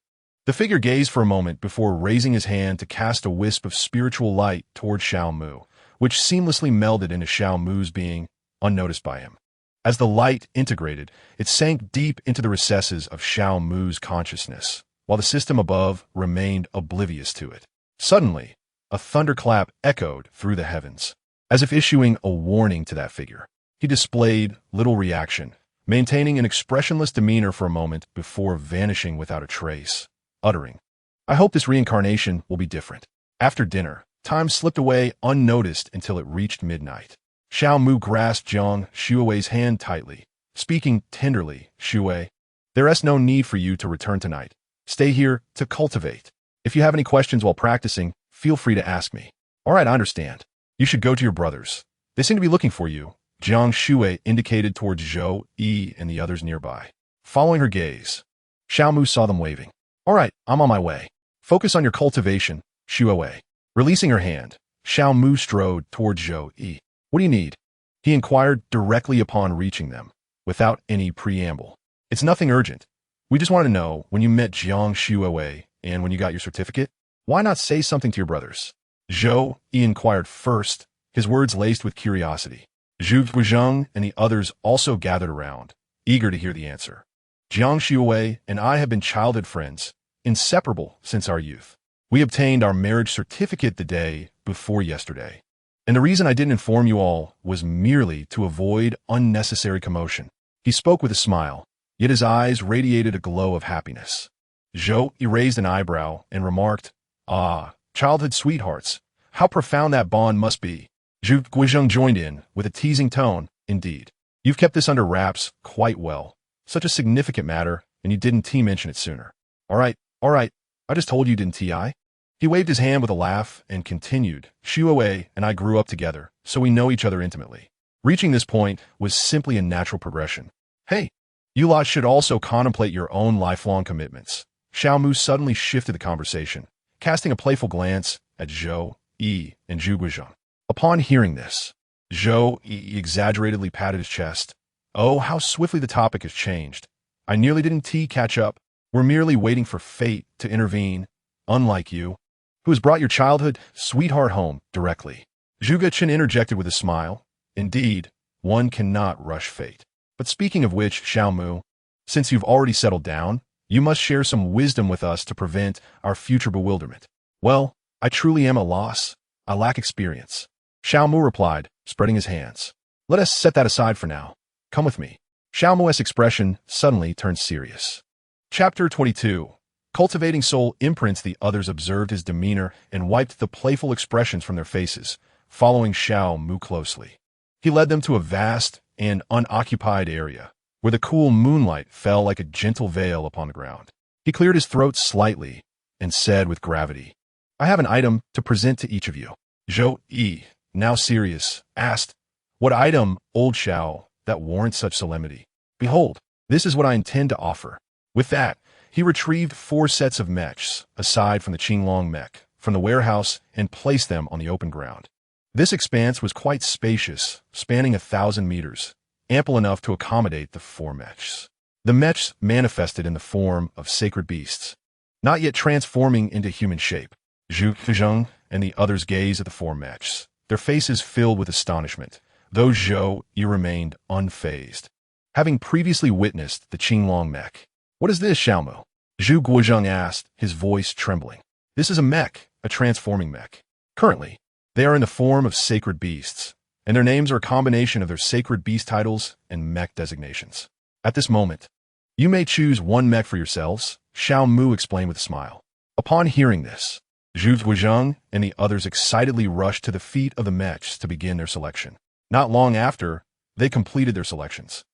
The figure gazed for a moment before raising his hand to cast a wisp of spiritual light toward Xiao Mu, which seamlessly melded into Xiao Mu's being, unnoticed by him. As the light integrated, it sank deep into the recesses of Xiao Mu's consciousness, while the system above remained oblivious to it. Suddenly, a thunderclap echoed through the heavens, as if issuing a warning to that figure. He displayed little reaction, maintaining an expressionless demeanor for a moment before vanishing without a trace, uttering, "I hope this reincarnation will be different." After dinner, time slipped away unnoticed until it reached midnight. Xiao Mu grasped Jiang Shuwei's hand tightly, speaking tenderly, "Shuwei, there is no need for you to return tonight. Stay here to cultivate. If you have any questions while practicing, feel free to ask me." "All right, I understand. You should go to your brothers. They seem to be looking for you," Jiang Shuwei indicated towards Zhou Yi and the others nearby. Following her gaze, Xiao Mu saw them waving. "All right, I'm on my way. Focus on your cultivation, Shuwei." Releasing her hand, Xiao Mu strode towards Zhou Yi. "What do you need?" he inquired directly upon reaching them, without any preamble. "It's nothing urgent. We just want to know when you met Jiang Shuwei and when you got your certificate. Why not say something to your brothers?" Zhou Yi inquired first, his words laced with curiosity. Zhu Guizheng and the others also gathered around, eager to hear the answer. "Jiang Shuwei and I have been childhood friends, inseparable since our youth. We obtained our marriage certificate the day before yesterday. And the reason I didn't inform you all was merely to avoid unnecessary commotion." He spoke with a smile, yet his eyes radiated a glow of happiness. Zhou raised an eyebrow and remarked, "Ah, childhood sweethearts, how profound that bond must be." Zhu Guizheng joined in, with a teasing tone, "Indeed. You've kept this under wraps quite well. Such a significant matter, and you didn't mention it sooner." All right, I just told you, didn't I?" He waved his hand with a laugh and continued, "Shuwei and I grew up together, so we know each other intimately. Reaching this point was simply a natural progression. Hey, you lot should also contemplate your own lifelong commitments." Xiao Mu suddenly shifted the conversation, casting a playful glance at Zhou Yi and Zhu Guizheng. Upon hearing this, Zhou Yi exaggeratedly patted his chest. "Oh, how swiftly the topic has changed. I nearly didn't catch up. We're merely waiting for fate to intervene, unlike you, who has brought your childhood sweetheart home directly." Zhu Guizheng interjected with a smile. "Indeed, one cannot rush fate. But speaking of which, Xiao Mu, since you've already settled down, you must share some wisdom with us to prevent our future bewilderment." "Well, I truly am a loss. I lack experience," Xiao Mu replied, spreading his hands. "Let us set that aside for now. Come with me." Xiaomu's expression suddenly turned serious. Chapter 22. Cultivating soul imprints. The others observed his demeanor and wiped the playful expressions from their faces, following Xiao Mu closely. He led them to a vast and unoccupied area, where the cool moonlight fell like a gentle veil upon the ground. He cleared his throat slightly and said with gravity, "I have an item to present to each of you." Zhou Yi, now serious, asked, "What item, old Xiao, that warrants such solemnity?" "Behold, this is what I intend to offer." With that, he retrieved 4 sets of mechs, aside from the Qinglong mech, from the warehouse and placed them on the open ground. This expanse was quite spacious, spanning 1,000 meters, ample enough to accommodate the 4 mechs. The mechs manifested in the form of sacred beasts, not yet transforming into human shape. Zhu Zheng and the others gazed at the 4 mechs, their faces filled with astonishment, though Zhou Yi remained unfazed, having previously witnessed the Qinglong mech. "What is this, Xiaomu?" Zhu Guozheng asked, his voice trembling. "This is a mech, a transforming mech. Currently, they are in the form of sacred beasts, and their names are a combination of their sacred beast titles and mech designations. At this moment, you may choose one mech for yourselves," Xiao Mu explained with a smile. Upon hearing this, Zhu Guozheng and the others excitedly rushed to the feet of the mechs to begin their selection. Not long after, they completed their selections.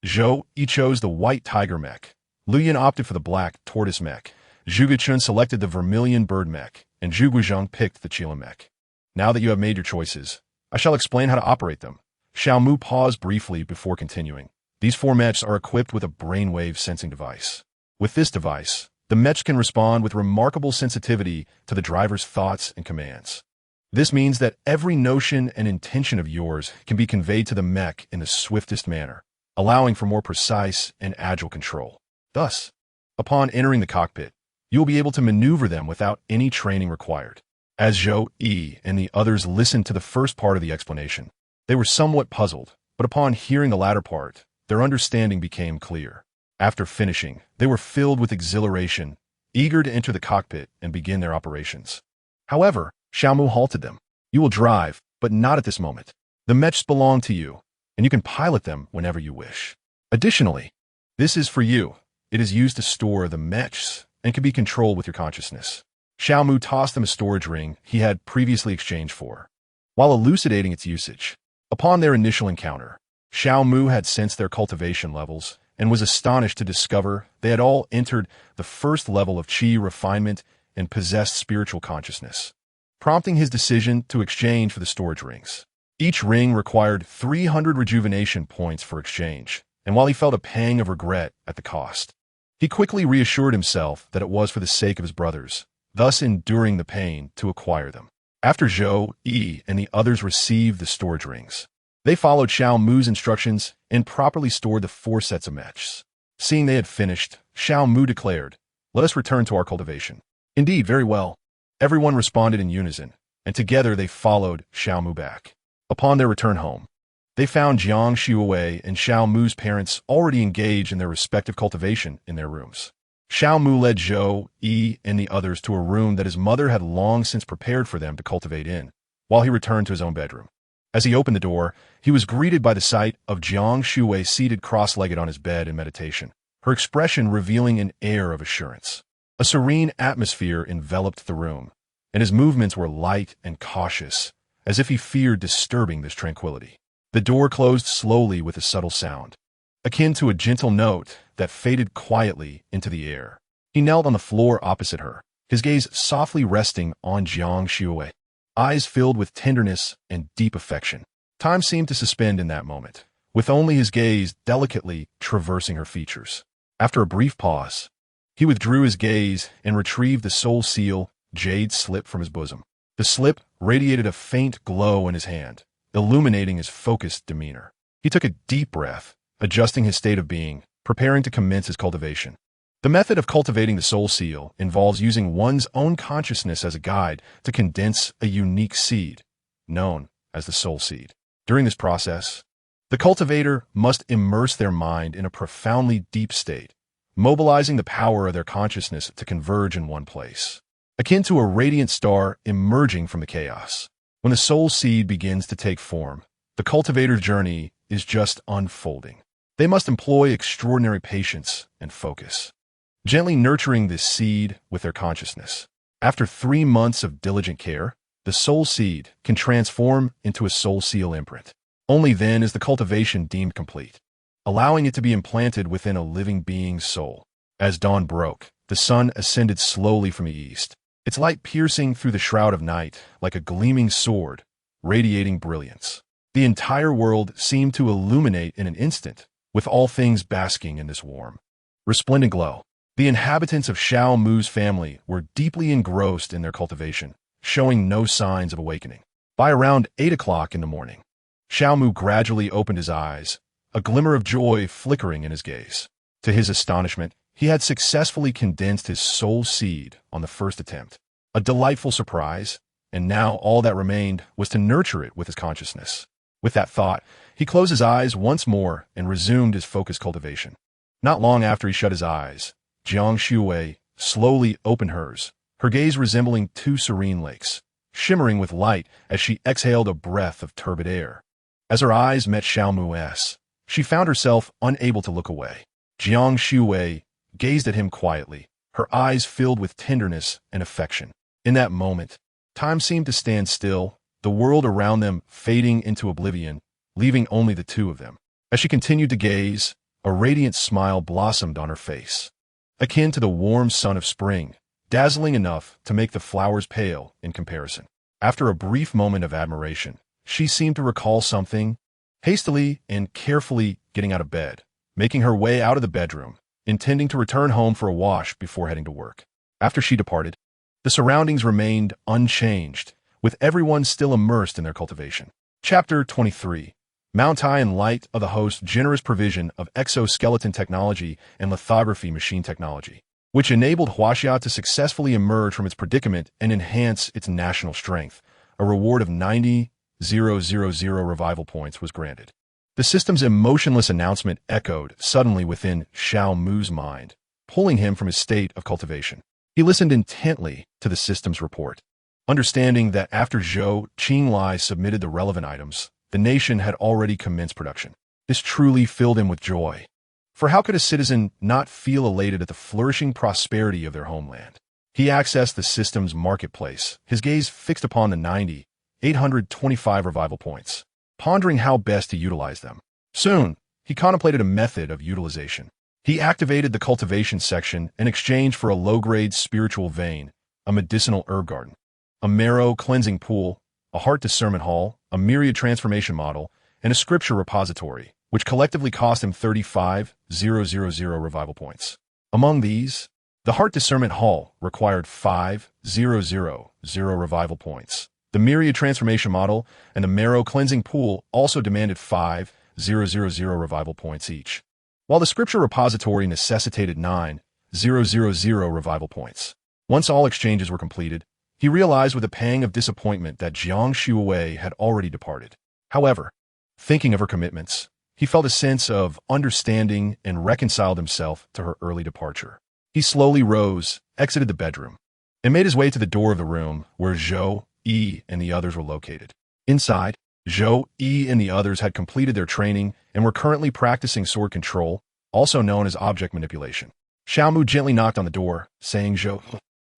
Zhou Yi chose the white tiger mech, Luyan opted for the black tortoise mech, Zhu Guchun selected the vermilion bird mech, and Zhu Guozheng picked the Qila mech. "Now that you have made your choices, I shall explain how to operate them." Xiao Mu paused briefly before continuing. These 4 mechs are equipped with a brainwave sensing device. With this device, the mechs can respond with remarkable sensitivity to the driver's thoughts and commands. This means that every notion and intention of yours can be conveyed to the mech in the swiftest manner, allowing for more precise and agile control. Thus, upon entering the cockpit, you will be able to maneuver them without any training required. As Zhou Yi and the others listened to the first part of the explanation, they were somewhat puzzled, but upon hearing the latter part, their understanding became clear. After finishing, they were filled with exhilaration, eager to enter the cockpit and begin their operations. However, Xiaomu halted them. "You will drive, but not at this moment. The mechs belong to you, and you can pilot them whenever you wish. Additionally, this is for you. It is used to store the mechs and can be controlled with your consciousness." Xiaomu tossed them a storage ring he had previously exchanged for, while elucidating its usage. Upon their initial encounter, Xiaomu had sensed their cultivation levels and was astonished to discover they had all entered the first level of qi refinement and possessed spiritual consciousness, prompting his decision to exchange for the storage rings. Each ring required 300 rejuvenation points for exchange, and while he felt a pang of regret at the cost, he quickly reassured himself that it was for the sake of his brothers, thus enduring the pain to acquire them. After Zhou Yi and the others received the storage rings, they followed Xiao Mu's instructions and properly stored the 4 sets of mechs. Seeing they had finished, Xiao Mu declared, "Let us return to our cultivation." "Indeed, very well." Everyone responded in unison, and together they followed Xiao Mu back. Upon their return home, they found Jiang Xiuwei and Xiao Mu's parents already engaged in their respective cultivation in their rooms. Xiao Mu led Zhou Yi and the others to a room that his mother had long since prepared for them to cultivate in, while he returned to his own bedroom. As he opened the door, he was greeted by the sight of Jiang Xiuwei seated cross-legged on his bed in meditation, her expression revealing an air of assurance. A serene atmosphere enveloped the room, and his movements were light and cautious, as if he feared disturbing this tranquility. The door closed slowly with a subtle sound, akin to a gentle note that faded quietly into the air. He knelt on the floor opposite her, his gaze softly resting on Jiang Xiuwei, eyes filled with tenderness and deep affection. Time seemed to suspend in that moment, with only his gaze delicately traversing her features. After a brief pause, he withdrew his gaze and retrieved the soul seal jade slip from his bosom. The slip radiated a faint glow in his hand, illuminating his focused demeanor. He took a deep breath, adjusting his state of being, preparing to commence his cultivation. The method of cultivating the soul seal involves using one's own consciousness as a guide to condense a unique seed, known as the soul seed. During this process, the cultivator must immerse their mind in a profoundly deep state, mobilizing the power of their consciousness to converge in one place, akin to a radiant star emerging from the chaos. When the soul seed begins to take form, the cultivator's journey is just unfolding. They must employ extraordinary patience and focus, gently nurturing this seed with their consciousness. After 3 months of diligent care, the soul seed can transform into a soul seal imprint. Only then is the cultivation deemed complete, allowing it to be implanted within a living being's soul. As dawn broke, the sun ascended slowly from the east, its light piercing through the shroud of night like a gleaming sword, radiating brilliance. The entire world seemed to illuminate in an instant, with all things basking in this warm, resplendent glow. The inhabitants of Xiao Mu's family were deeply engrossed in their cultivation, showing no signs of awakening. By around 8 o'clock in the morning, Xiao Mu gradually opened his eyes, a glimmer of joy flickering in his gaze. To his astonishment, he had successfully condensed his soul seed on the first attempt. A delightful surprise, and now all that remained was to nurture it with his consciousness. With that thought, he closed his eyes once more and resumed his focused cultivation. Not long after he shut his eyes, Jiang Shuwei slowly opened hers, her gaze resembling 2 serene lakes, shimmering with light as she exhaled a breath of turbid air. As her eyes met Xiao Mu's, she found herself unable to look away. Jiang Shuwei gazed at him quietly, her eyes filled with tenderness and affection. In that moment, time seemed to stand still, the world around them fading into oblivion, leaving only the two of them. As she continued to gaze, a radiant smile blossomed on her face, akin to the warm sun of spring, dazzling enough to make the flowers pale in comparison. After a brief moment of admiration, she seemed to recall something, hastily and carefully getting out of bed, making her way out of the bedroom, intending to return home for a wash before heading to work. After she departed, the surroundings remained unchanged, with everyone still immersed in their cultivation. Chapter 23. Mountai and Light of the Host's generous provision of exoskeleton technology and lithography machine technology, which enabled Huaxia to successfully emerge from its predicament and enhance its national strength. A reward of 90,000 revival points was granted. The system's emotionless announcement echoed suddenly within Xiao Mu's mind, pulling him from his state of cultivation. He listened intently to the system's report, understanding that after Zhou Qinglai submitted the relevant items, the nation had already commenced production. This truly filled him with joy. For how could a citizen not feel elated at the flourishing prosperity of their homeland? He accessed the system's marketplace, his gaze fixed upon the 90,825 revival points, pondering how best to utilize them. Soon, he contemplated a method of utilization. He activated the cultivation section in exchange for a low-grade spiritual vein, a medicinal herb garden, a marrow cleansing pool, a heart discernment hall, a myriad transformation model, and a scripture repository, which collectively cost him 35,000 revival points. Among these, the heart discernment hall required 5,000 revival points. The myriad transformation model and the marrow cleansing pool also demanded 5,000 revival points each, while the scripture repository necessitated 9,000 revival points. Once all exchanges were completed, he realized with a pang of disappointment that Jiang Shuwei had already departed. However, thinking of her commitments, he felt a sense of understanding and reconciled himself to her early departure. He slowly rose, exited the bedroom, and made his way to the door of the room where Zhou Yi and the others were located. Inside, Zhou Yi and the others had completed their training and were currently practicing sword control, also known as object manipulation. Xiao Mu gently knocked on the door, saying, "Zhou,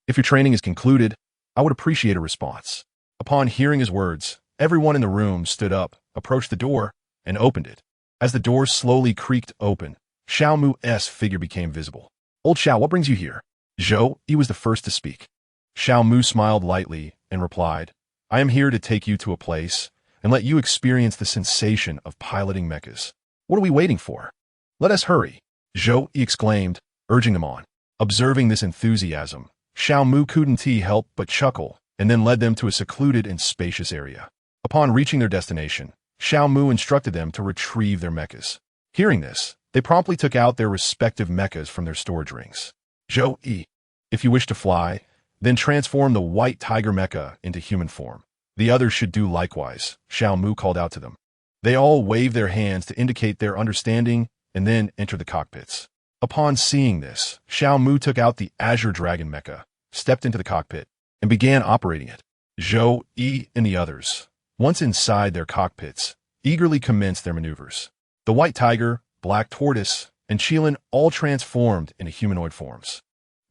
if your training is concluded, I would appreciate a response." Upon hearing his words, everyone in the room stood up, approached the door, and opened it. As the door slowly creaked open, Xiao Mu's figure became visible. "Old Xiao, what brings you here?" Zhou Yi was the first to speak. Xiao Mu smiled lightly and replied, "I am here to take you to a place and let you experience the sensation of piloting mechas. What are we waiting for? Let us hurry," Zhou Yi exclaimed, urging them on. Observing this enthusiasm, Xiao Mu couldn't help but chuckle, and then led them to a secluded and spacious area. Upon reaching their destination, Xiao Mu instructed them to retrieve their mechas. Hearing this, they promptly took out their respective mechas from their storage rings. "Zhou Yi, if you wish to fly, then transform the white tiger mecha into human form. The others should do likewise," Xiao Mu called out to them. They all waved their hands to indicate their understanding and then entered the cockpits. Upon seeing this, Xiao Mu took out the Azure Dragon mecha, stepped into the cockpit, and began operating it. Zhou Yi and the others, once inside their cockpits, eagerly commenced their maneuvers. The white tiger, black tortoise, and Qilin all transformed into humanoid forms,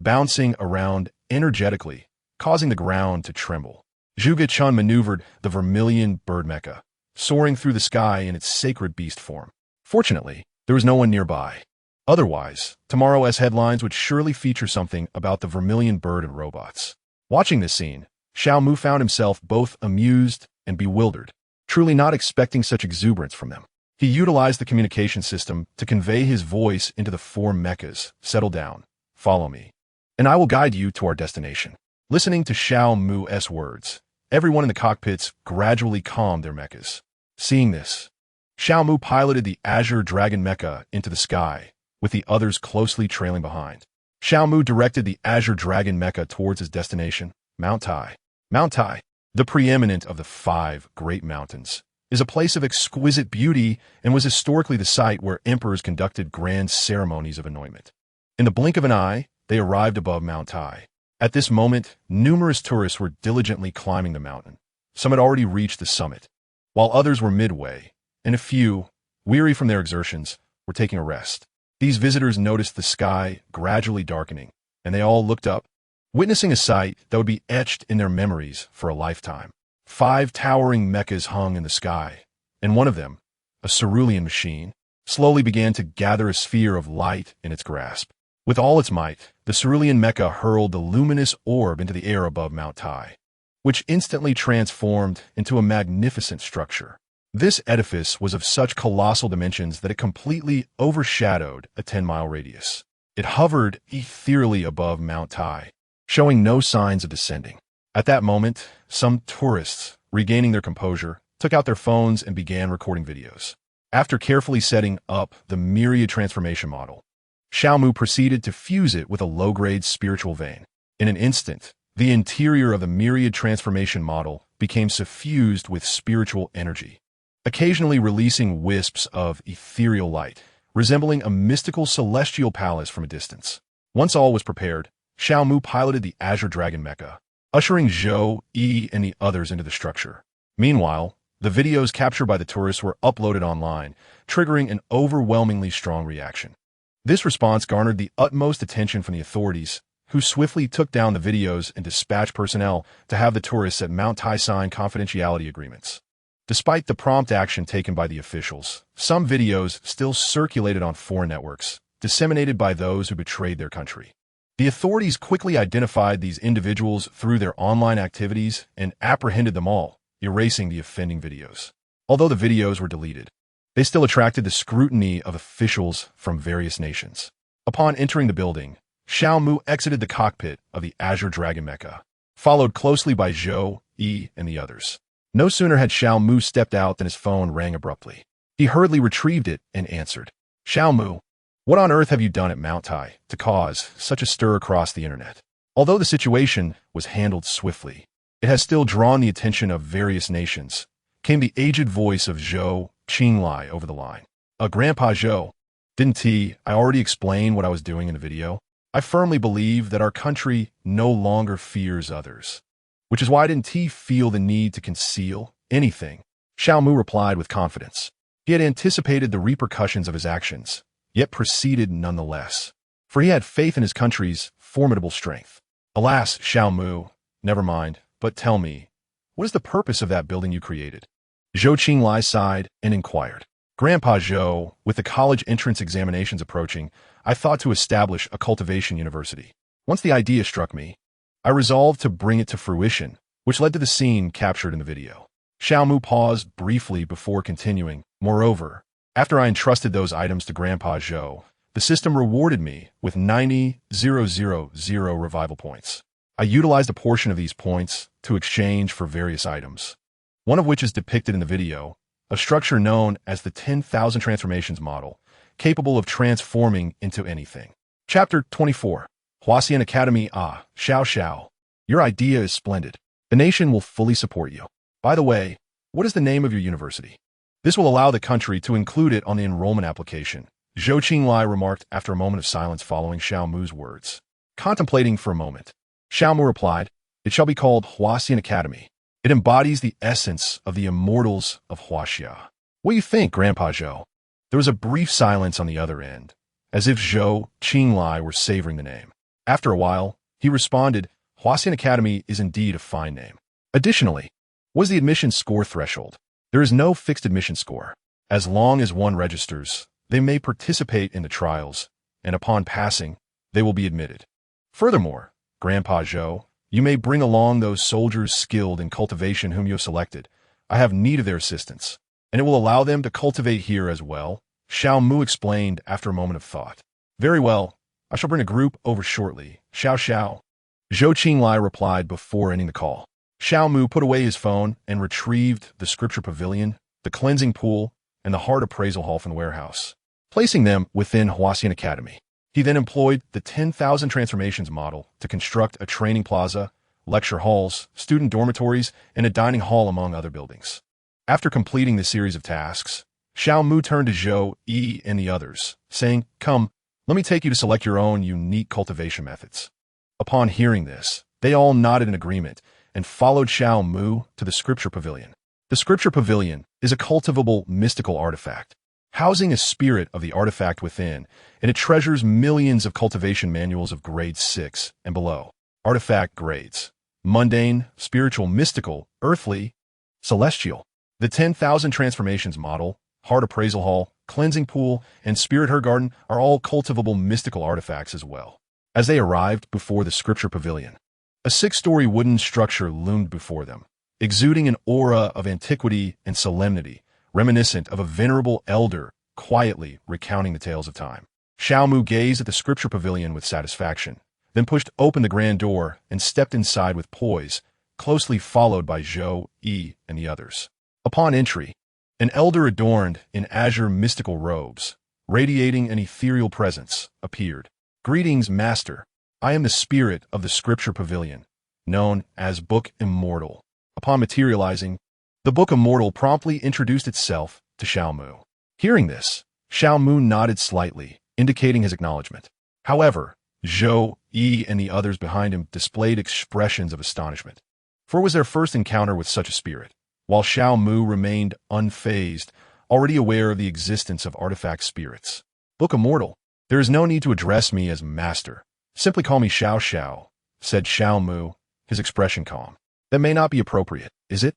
bouncing around energetically, causing the ground to tremble. Zhuge Chun maneuvered the vermilion bird mecha, soaring through the sky in its sacred beast form. Fortunately, there was no one nearby. Otherwise, tomorrow's headlines would surely feature something about the vermilion bird and robots. Watching this scene, Xiao Mu found himself both amused and bewildered, truly not expecting such exuberance from them. He utilized the communication system to convey his voice into the four mechas. Settle down, follow me, and I will guide you to our destination. Listening to Xiao Mu's words, everyone in the cockpits gradually calmed their mechas. Seeing this, Xiao Mu piloted the Azure Dragon mecha into the sky, with the others closely trailing behind. Xiao Mu directed the Azure Dragon mecha towards his destination, Mount Tai. Mount Tai, the preeminent of the 5 great mountains, is a place of exquisite beauty and was historically the site where emperors conducted grand ceremonies of anointment. In the blink of an eye, they arrived above Mount Tai. At this moment, numerous tourists were diligently climbing the mountain. Some had already reached the summit, while others were midway, and a few, weary from their exertions, were taking a rest. These visitors noticed the sky gradually darkening, and they all looked up, witnessing a sight that would be etched in their memories for a lifetime. 5 towering mechas hung in the sky, and one of them, a cerulean machine, slowly began to gather a sphere of light in its grasp. With all its might, the cerulean mecha hurled the luminous orb into the air above Mount Tai, which instantly transformed into a magnificent structure. This edifice was of such colossal dimensions that it completely overshadowed a 10-mile radius. It hovered ethereally above Mount Tai, showing no signs of descending. At that moment, some tourists, regaining their composure, took out their phones and began recording videos. After carefully setting up the myriad transformation model, Xiao Mu proceeded to fuse it with a low-grade spiritual vein. In an instant, the interior of the myriad transformation model became suffused with spiritual energy, occasionally releasing wisps of ethereal light, resembling a mystical celestial palace from a distance. Once all was prepared, Xiao Mu piloted the Azure Dragon mecha, ushering Zhou, Yi, and the others into the structure. Meanwhile, the videos captured by the tourists were uploaded online, triggering an overwhelmingly strong reaction. This response garnered the utmost attention from the authorities, who swiftly took down the videos and dispatched personnel to have the tourists at Mount Tai sign confidentiality agreements. Despite the prompt action taken by the officials, some videos still circulated on foreign networks, disseminated by those who betrayed their country. The authorities quickly identified these individuals through their online activities and apprehended them all, erasing the offending videos. Although the videos were deleted, they still attracted the scrutiny of officials from various nations. Upon entering the building, Xiao Mu exited the cockpit of the Azure Dragon mecha, followed closely by Zhou, Yi, and the others. No sooner had Xiao Mu stepped out than his phone rang abruptly. He hurriedly retrieved it and answered. Xiao Mu, what on earth have you done at Mount Tai to cause such a stir across the internet? Although the situation was handled swiftly, it has still drawn the attention of various nations, came the aged voice of Zhou Qinglai over the line. Grandpa Zhou, didn't I already explain what I was doing in the video? I firmly believe that our country no longer fears others, which is why didn't he feel the need to conceal anything? Xiao Mu replied with confidence. He had anticipated the repercussions of his actions, yet proceeded nonetheless, for he had faith in his country's formidable strength. Alas, Xiao Mu, never mind, but tell me, what is the purpose of that building you created? Zhou Qinglai sighed and inquired. Grandpa Zhou, with the college entrance examinations approaching, I thought to establish a cultivation university. Once the idea struck me, I resolved to bring it to fruition, which led to the scene captured in the video. Xiao Mu paused briefly before continuing. Moreover, after I entrusted those items to Grandpa Zhou, the system rewarded me with 90,000 revival points. I utilized a portion of these points to exchange for various items, one of which is depicted in the video, a structure known as the 10,000 transformations model, capable of transforming into anything. Chapter 24. Huaxian Academy. Xiao Xiao. Your idea is splendid. The nation will fully support you. By the way, what is the name of your university? This will allow the country to include it on the enrollment application, Zhou Qinglai remarked after a moment of silence following Xiao Mu's words. Contemplating for a moment, Xiao Mu replied, It shall be called Huaxian Academy. It embodies the essence of the immortals of Huaxia. What do you think, Grandpa Zhou? There was a brief silence on the other end, as if Zhou Qinglai were savoring the name. After a while, he responded, Huaxian Academy is indeed a fine name. Additionally, was the admission score threshold? There is no fixed admission score. As long as one registers, they may participate in the trials, and upon passing, they will be admitted. Furthermore, Grandpa Zhou, you may bring along those soldiers skilled in cultivation whom you have selected. I have need of their assistance, and it will allow them to cultivate here as well, Xiao Mu explained after a moment of thought. Very well, I shall bring a group over shortly. Xiao Xiao. Zhou Qinglai replied before ending the call. Xiao Mu put away his phone and retrieved the scripture pavilion, the cleansing pool, and the heart appraisal hall from the warehouse, placing them within Huaxian Academy. He then employed the 10,000 transformations model to construct a training plaza, lecture halls, student dormitories, and a dining hall among other buildings. After completing the series of tasks, Xiao Mu turned to Zhou Yi and the others, saying, Come, let me take you to select your own unique cultivation methods. Upon hearing this, they all nodded in agreement and followed Xiao Mu to the scripture pavilion. The scripture pavilion is a cultivable mystical artifact, housing a spirit of the artifact within, and it treasures millions of cultivation manuals of grade 6 and below. Artifact grades: mundane, spiritual, mystical, earthly, celestial. The 10,000 transformations model, heart appraisal hall, cleansing pool, and spirit her garden are all cultivable mystical artifacts as well. As they arrived before the scripture pavilion, a 6-story wooden structure loomed before them, exuding an aura of antiquity and solemnity, reminiscent of a venerable elder quietly recounting the tales of time. Xiao Mu gazed at the scripture pavilion with satisfaction, then pushed open the grand door and stepped inside with poise, closely followed by Zhou Yi and the others. Upon entry, an elder adorned in azure mystical robes, radiating an ethereal presence, appeared. Greetings, Master. I am the spirit of the scripture pavilion, known as Book Immortal. Upon materializing, the Book Immortal promptly introduced itself to Xiao Mu. Hearing this, Xiao Mu nodded slightly, indicating his acknowledgement. However, Zhou Yi and the others behind him displayed expressions of astonishment, for it was their first encounter with such a spirit, while Xiao Mu remained unfazed, already aware of the existence of artifact spirits. Book Immortal, there is no need to address me as Master. Simply call me Xiao Xiao, said Xiao Mu, his expression calm. That may not be appropriate, is it?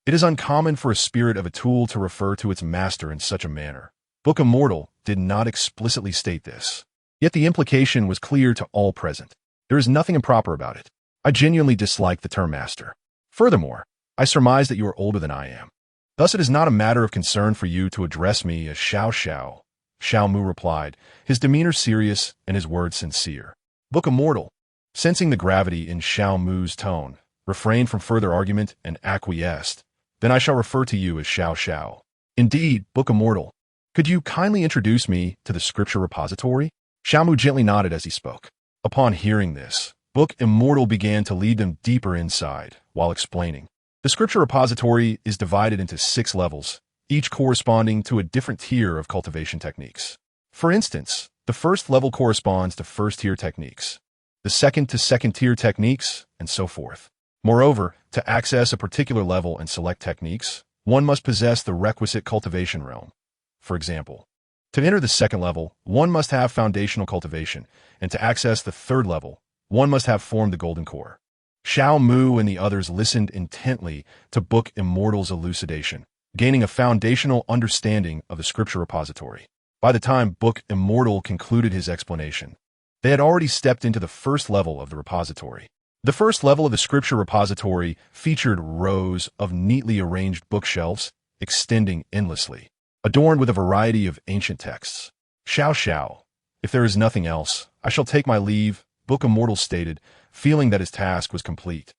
It is uncommon for a spirit of a tool to refer to its master in such a manner. Book Immortal did not explicitly state this, yet the implication was clear to all present. There is nothing improper about it. I genuinely dislike the term master. Furthermore, I surmise that you are older than I am. Thus it is not a matter of concern for you to address me as Xiao Xiao, Xiao Mu replied, his demeanor serious and his words sincere. Book Immortal, sensing the gravity in Xiao Mu's tone, refrained from further argument and acquiesced. Then I shall refer to you as Xiao Xiao. Indeed, Book Immortal, could you kindly introduce me to the scripture repository? Xiao Mu gently nodded as he spoke. Upon hearing this, Book Immortal began to lead them deeper inside, while explaining. The scripture repository is divided into 6 levels, each corresponding to a different tier of cultivation techniques. For instance, the first level corresponds to first-tier techniques, the second to second-tier techniques, and so forth. Moreover, to access a particular level and select techniques, one must possess the requisite cultivation realm. For example, to enter the second level, one must have foundational cultivation, and to access the third level, one must have formed the golden core. Xiao Mu and the others listened intently to Book Immortal's elucidation, gaining a foundational understanding of the scripture repository. By the time Book Immortal concluded his explanation, they had already stepped into the first level of the repository. The first level of the scripture repository featured rows of neatly arranged bookshelves extending endlessly, adorned with a variety of ancient texts. Xiao Xiao, if there is nothing else, I shall take my leave, Book Immortal stated, feeling that his task was complete,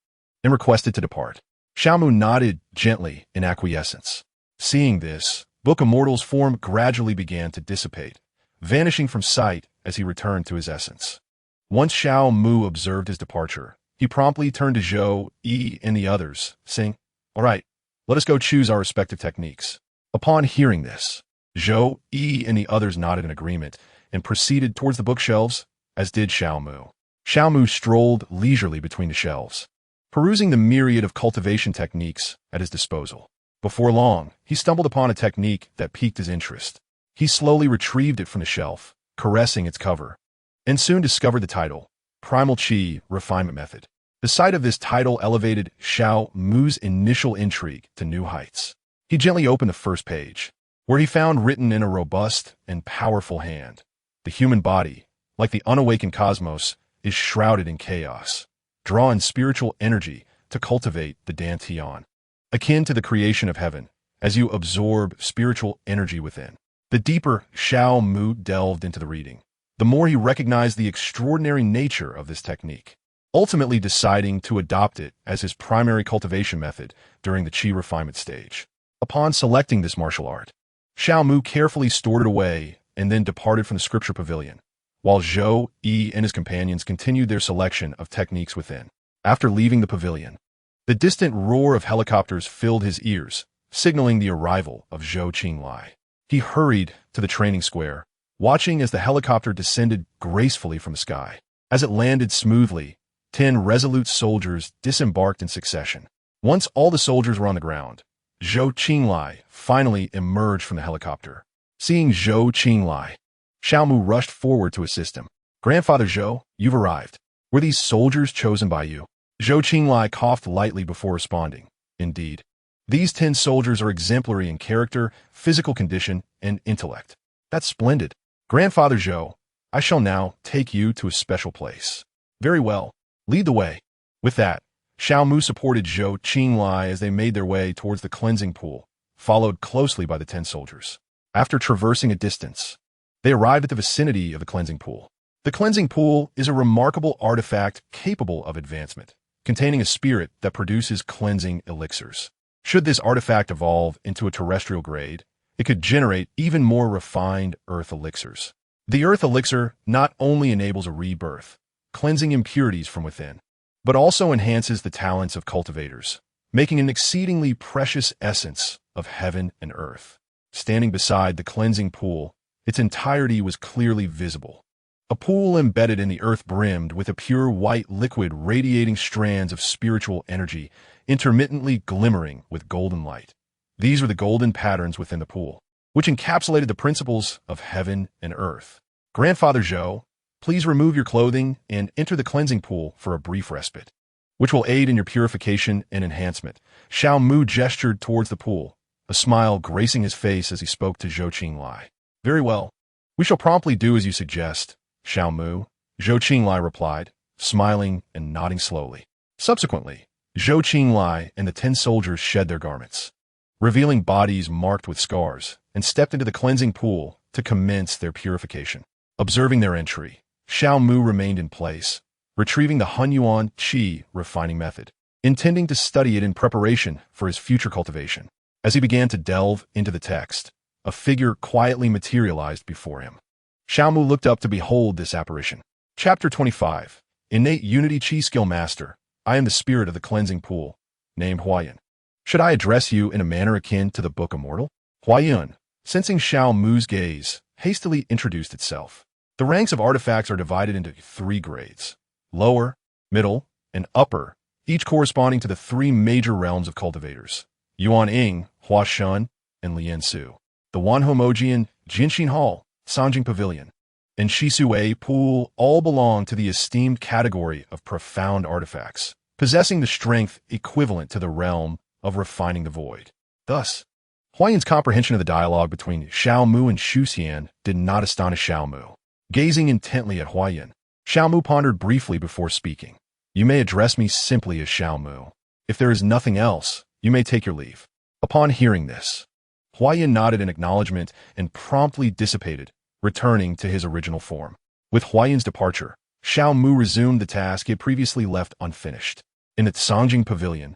and requested to depart. Xiao Mu nodded gently in acquiescence. Seeing this, Book Immortal's form gradually began to dissipate, vanishing from sight as he returned to his essence. Once Xiao Mu observed his departure, he promptly turned to Zhou Yi and the others, saying, All right, let us go choose our respective techniques. Upon hearing this, Zhou Yi and the others nodded in agreement and proceeded towards the bookshelves, as did Xiao Mu. Xiao Mu strolled leisurely between the shelves, perusing the myriad of cultivation techniques at his disposal. Before long, he stumbled upon a technique that piqued his interest. He slowly retrieved it from the shelf, caressing its cover, and soon discovered the title, Primal Qi Refinement Method. The sight of this title elevated Xiao Mu's initial intrigue to new heights. He gently opened the first page, where he found written in a robust and powerful hand, "The human body, like the unawakened cosmos, is shrouded in chaos. Draw in spiritual energy to cultivate the dantian, akin to the creation of heaven, as you absorb spiritual energy within." The deeper Xiao Mu delved into the reading, the more he recognized the extraordinary nature of this technique, ultimately deciding to adopt it as his primary cultivation method during the Qi refinement stage. Upon selecting this martial art, Xiao Mu carefully stored it away and then departed from the scripture pavilion, while Zhou Yi and his companions continued their selection of techniques within. After leaving the pavilion, the distant roar of helicopters filled his ears, signaling the arrival of Zhou Qinglai. He hurried to the training square, watching as the helicopter descended gracefully from the sky. As it landed smoothly, 10 resolute soldiers disembarked in succession. Once all the soldiers were on the ground, Zhou Qinglai finally emerged from the helicopter. Seeing Zhou Qinglai, Xiao Mu rushed forward to assist him. "Grandfather Zhou, you've arrived. Were these soldiers chosen by you?" Zhou Qinglai coughed lightly before responding. "Indeed. These 10 soldiers are exemplary in character, physical condition, and intellect." "That's splendid. Grandfather Zhou, I shall now take you to a special place." "Very well. Lead the way." With that, Xiao Mu supported Zhou Qinglai as they made their way towards the cleansing pool, followed closely by the 10 soldiers. After traversing a distance, they arrived at the vicinity of the cleansing pool. The cleansing pool is a remarkable artifact capable of advancement, containing a spirit that produces cleansing elixirs. Should this artifact evolve into a terrestrial grade, it could generate even more refined earth elixirs. The earth elixir not only enables a rebirth, cleansing impurities from within, but also enhances the talents of cultivators, making an exceedingly precious essence of heaven and earth. Standing beside the cleansing pool, its entirety was clearly visible. A pool embedded in the earth brimmed with a pure white liquid radiating strands of spiritual energy, intermittently glimmering with golden light. These were the golden patterns within the pool, which encapsulated the principles of heaven and earth. "Grandfather Zhou, please remove your clothing and enter the cleansing pool for a brief respite, which will aid in your purification and enhancement." Xiao Mu gestured towards the pool, a smile gracing his face as he spoke to Zhou Qinglai. "Very well. We shall promptly do as you suggest, Xiao Mu," Zhou Qinglai replied, smiling and nodding slowly. Subsequently, Zhou Qinglai and the 10 soldiers shed their garments, revealing bodies marked with scars, and stepped into the cleansing pool to commence their purification. Observing their entry, Xiao Mu remained in place, retrieving the Hunyuan Qi refining method, intending to study it in preparation for his future cultivation. As he began to delve into the text, a figure quietly materialized before him. Xiao Mu looked up to behold this apparition. Chapter 25. Innate Unity Qi Skill Master. I am the spirit of the cleansing pool, named Huayan. Should I address you in a manner akin to the Book Immortal? Huayan, sensing Xiao Mu's gaze, hastily introduced itself. The ranks of artifacts are divided into 3 grades: lower, middle, and upper, each corresponding to the 3 major realms of cultivators: Yuan-Ing, Huashan, and Liansu. The Wanhomojian, Jinshin Hall, Sanjing Pavilion, and Shisui Pool all belong to the esteemed category of profound artifacts, possessing the strength equivalent to the realm of refining the void. Thus, Huayan's comprehension of the dialogue between Xiao Mu and Shuxian did not astonish Xiao Mu. Gazing intently at Huayan, Xiao Mu pondered briefly before speaking. "You may address me simply as Xiao Mu. If there is nothing else, you may take your leave." Upon hearing this, Huayan nodded in acknowledgement and promptly dissipated, returning to his original form. With Huayan's departure, Xiao Mu resumed the task he had previously left unfinished. In the Sanjing Pavilion,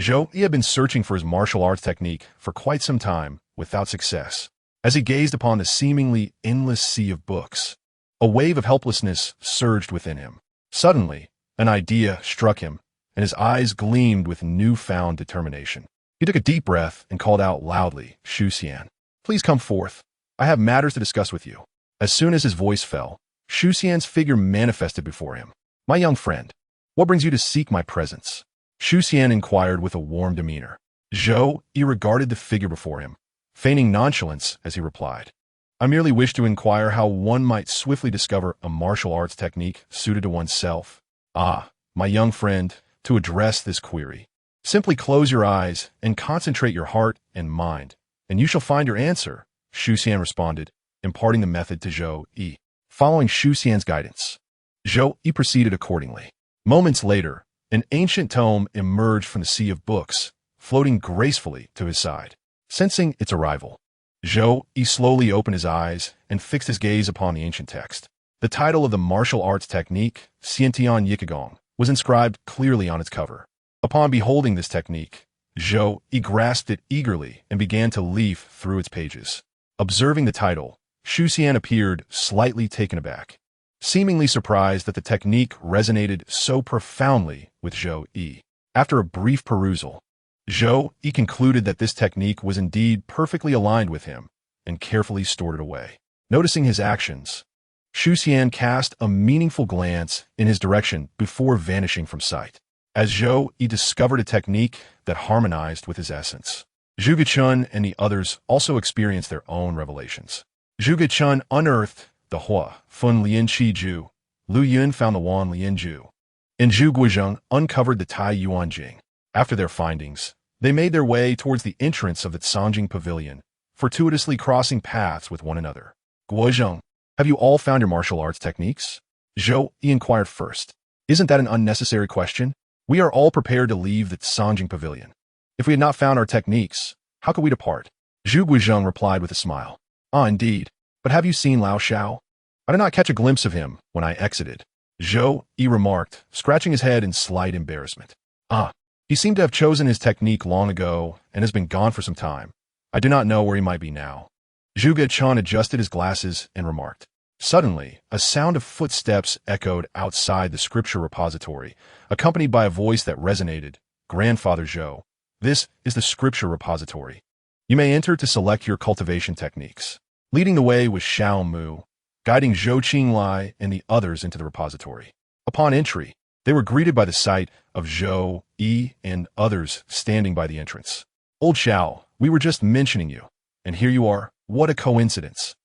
Zhou Yi had been searching for his martial arts technique for quite some time without success. As he gazed upon the seemingly endless sea of books, a wave of helplessness surged within him. Suddenly, an idea struck him, and his eyes gleamed with newfound determination. He took a deep breath and called out loudly, "Shu Xian, please come forth. I have matters to discuss with you." As soon as his voice fell, Shu Xian's figure manifested before him. "My young friend, what brings you to seek my presence?" Shu Xian inquired with a warm demeanor. Zhou Yi regarded the figure before him, feigning nonchalance as he replied, I merely wish to inquire how one might swiftly discover a martial arts technique suited to oneself. Ah, my young friend, to address this query, simply close your eyes and concentrate your heart and mind, and you shall find your answer, Shu Xian responded, imparting the method to Zhou Yi. Following Shu Xian's guidance, Zhou Yi proceeded accordingly. Moments later, an ancient tome emerged from the sea of books, floating gracefully to his side. Sensing its arrival, Zhou Yi slowly opened his eyes and fixed his gaze upon the ancient text. The title of the martial arts technique, Xiantian Yikigong, was inscribed clearly on its cover. Upon beholding this technique, Zhou Yi grasped it eagerly and began to leaf through its pages. Observing the title, Shu Xian appeared slightly taken aback, seemingly surprised that the technique resonated so profoundly with Zhou Yi. After a brief perusal, Zhou Yi concluded that this technique was indeed perfectly aligned with him and carefully stored it away. Noticing his actions, Shu Xian cast a meaningful glance in his direction before vanishing from sight. As Zhou Yi discovered a technique that harmonized with his essence, Zhuge Chun and the others also experienced their own revelations. Zhuge Chun unearthed the Hua Fun Lian Qi Ju, Lu Yun found the Wan Lian Ju, and Zhu Guizheng uncovered the Tai Yuan Jing. After their findings, they made their way towards the entrance of the Canjing Pavilion, fortuitously crossing paths with one another. Guizheng, have you all found your martial arts techniques? Zhou Yi inquired first. Isn't that an unnecessary question? We are all prepared to leave the Canjing Pavilion. If we had not found our techniques, how could we depart? Zhu Guizheng replied with a smile. Ah, indeed. But have you seen Lao Shao? I did not catch a glimpse of him when I exited. Zhou Yi remarked, scratching his head in slight embarrassment. Ah, he seemed to have chosen his technique long ago and has been gone for some time. I do not know where he might be now. Zhuge Chun adjusted his glasses and remarked. Suddenly, a sound of footsteps echoed outside the scripture repository, accompanied by a voice that resonated. Grandfather Zhou, this is the scripture repository. You may enter to select your cultivation techniques. Leading the way was Xiao Mu, guiding Zhou Qinglai and the others into the repository. Upon entry, they were greeted by the sight of Zhou Yi and others standing by the entrance. Old Xiao, we were just mentioning you, and here you are. What a coincidence.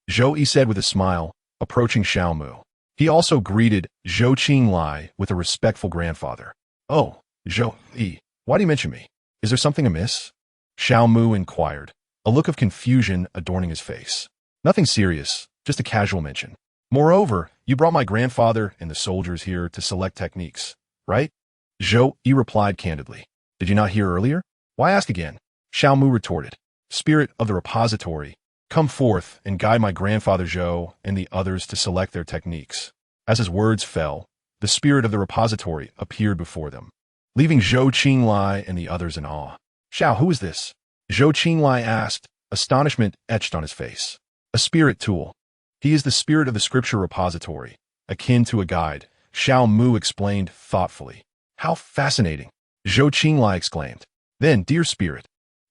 Zhou Yi said with a smile, approaching Xiao Mu. He also greeted Zhou Qinglai with a respectful grandfather. Oh, Zhou Yi, why do you mention me? Is there something amiss? Xiao Mu inquired, a look of confusion adorning his face. Nothing serious, just a casual mention. Moreover, you brought my grandfather and the soldiers here to select techniques, right? Zhou Yi replied candidly. Did you not hear earlier? Why ask again? Xiao Mu retorted. Spirit of the repository, come forth and guide my grandfather Zhou and the others to select their techniques. As his words fell, the spirit of the repository appeared before them, leaving Zhou Qinglai and the others in awe. Xiao, who is this? Zhou Qinglai asked, astonishment etched on his face. A spirit tool. He is the spirit of the scripture repository, akin to a guide, Xiao Mu explained thoughtfully. How fascinating, Zhou Qinglai exclaimed. Then, dear spirit,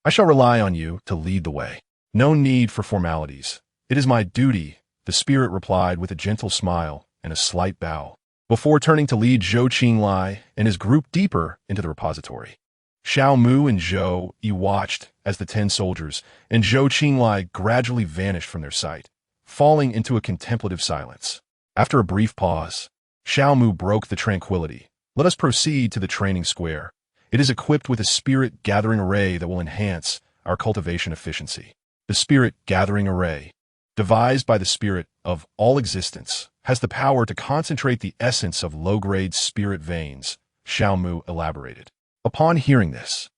I shall rely on you to lead the way. No need for formalities. It is my duty, the spirit replied with a gentle smile and a slight bow, before turning to lead Zhou Qinglai and his group deeper into the repository. Xiao Mu and Zhou Yi watched as the 10 soldiers and Zhou Qinglai gradually vanished from their sight, falling into a contemplative silence. After a brief pause, Xiao Mu broke the tranquility. Let us proceed to the training square. It is equipped with a spirit gathering array that will enhance our cultivation efficiency. The spirit gathering array, devised by the spirit of all existence, has the power to concentrate the essence of low-grade spirit veins, Xiao Mu elaborated. Upon hearing this,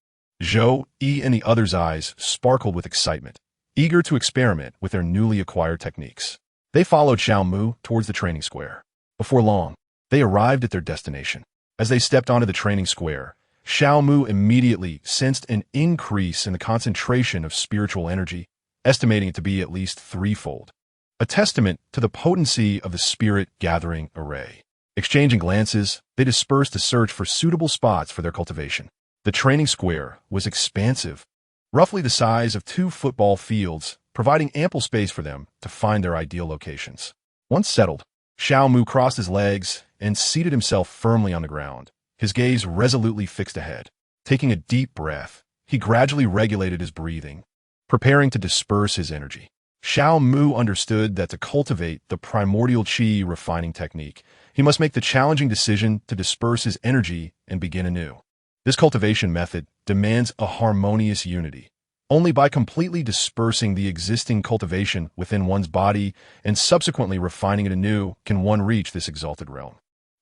Zhou Yi and the others' eyes sparkled with excitement, eager to experiment with their newly acquired techniques. They followed Xiao Mu towards the training square. Before long, they arrived at their destination. As they stepped onto the training square, Xiao Mu immediately sensed an increase in the concentration of spiritual energy, estimating it to be at least threefold, a testament to the potency of the spirit gathering array. Exchanging glances, they dispersed to search for suitable spots for their cultivation. The training square was expansive, roughly the size of 2 football fields, providing ample space for them to find their ideal locations. Once settled, Xiao Mu crossed his legs and seated himself firmly on the ground, his gaze resolutely fixed ahead. Taking a deep breath, he gradually regulated his breathing, preparing to disperse his energy. Xiao Mu understood that to cultivate the primordial qi refining technique, he must make the challenging decision to disperse his energy and begin anew. This cultivation method demands a harmonious unity. Only by completely dispersing the existing cultivation within one's body and subsequently refining it anew can one reach this exalted realm.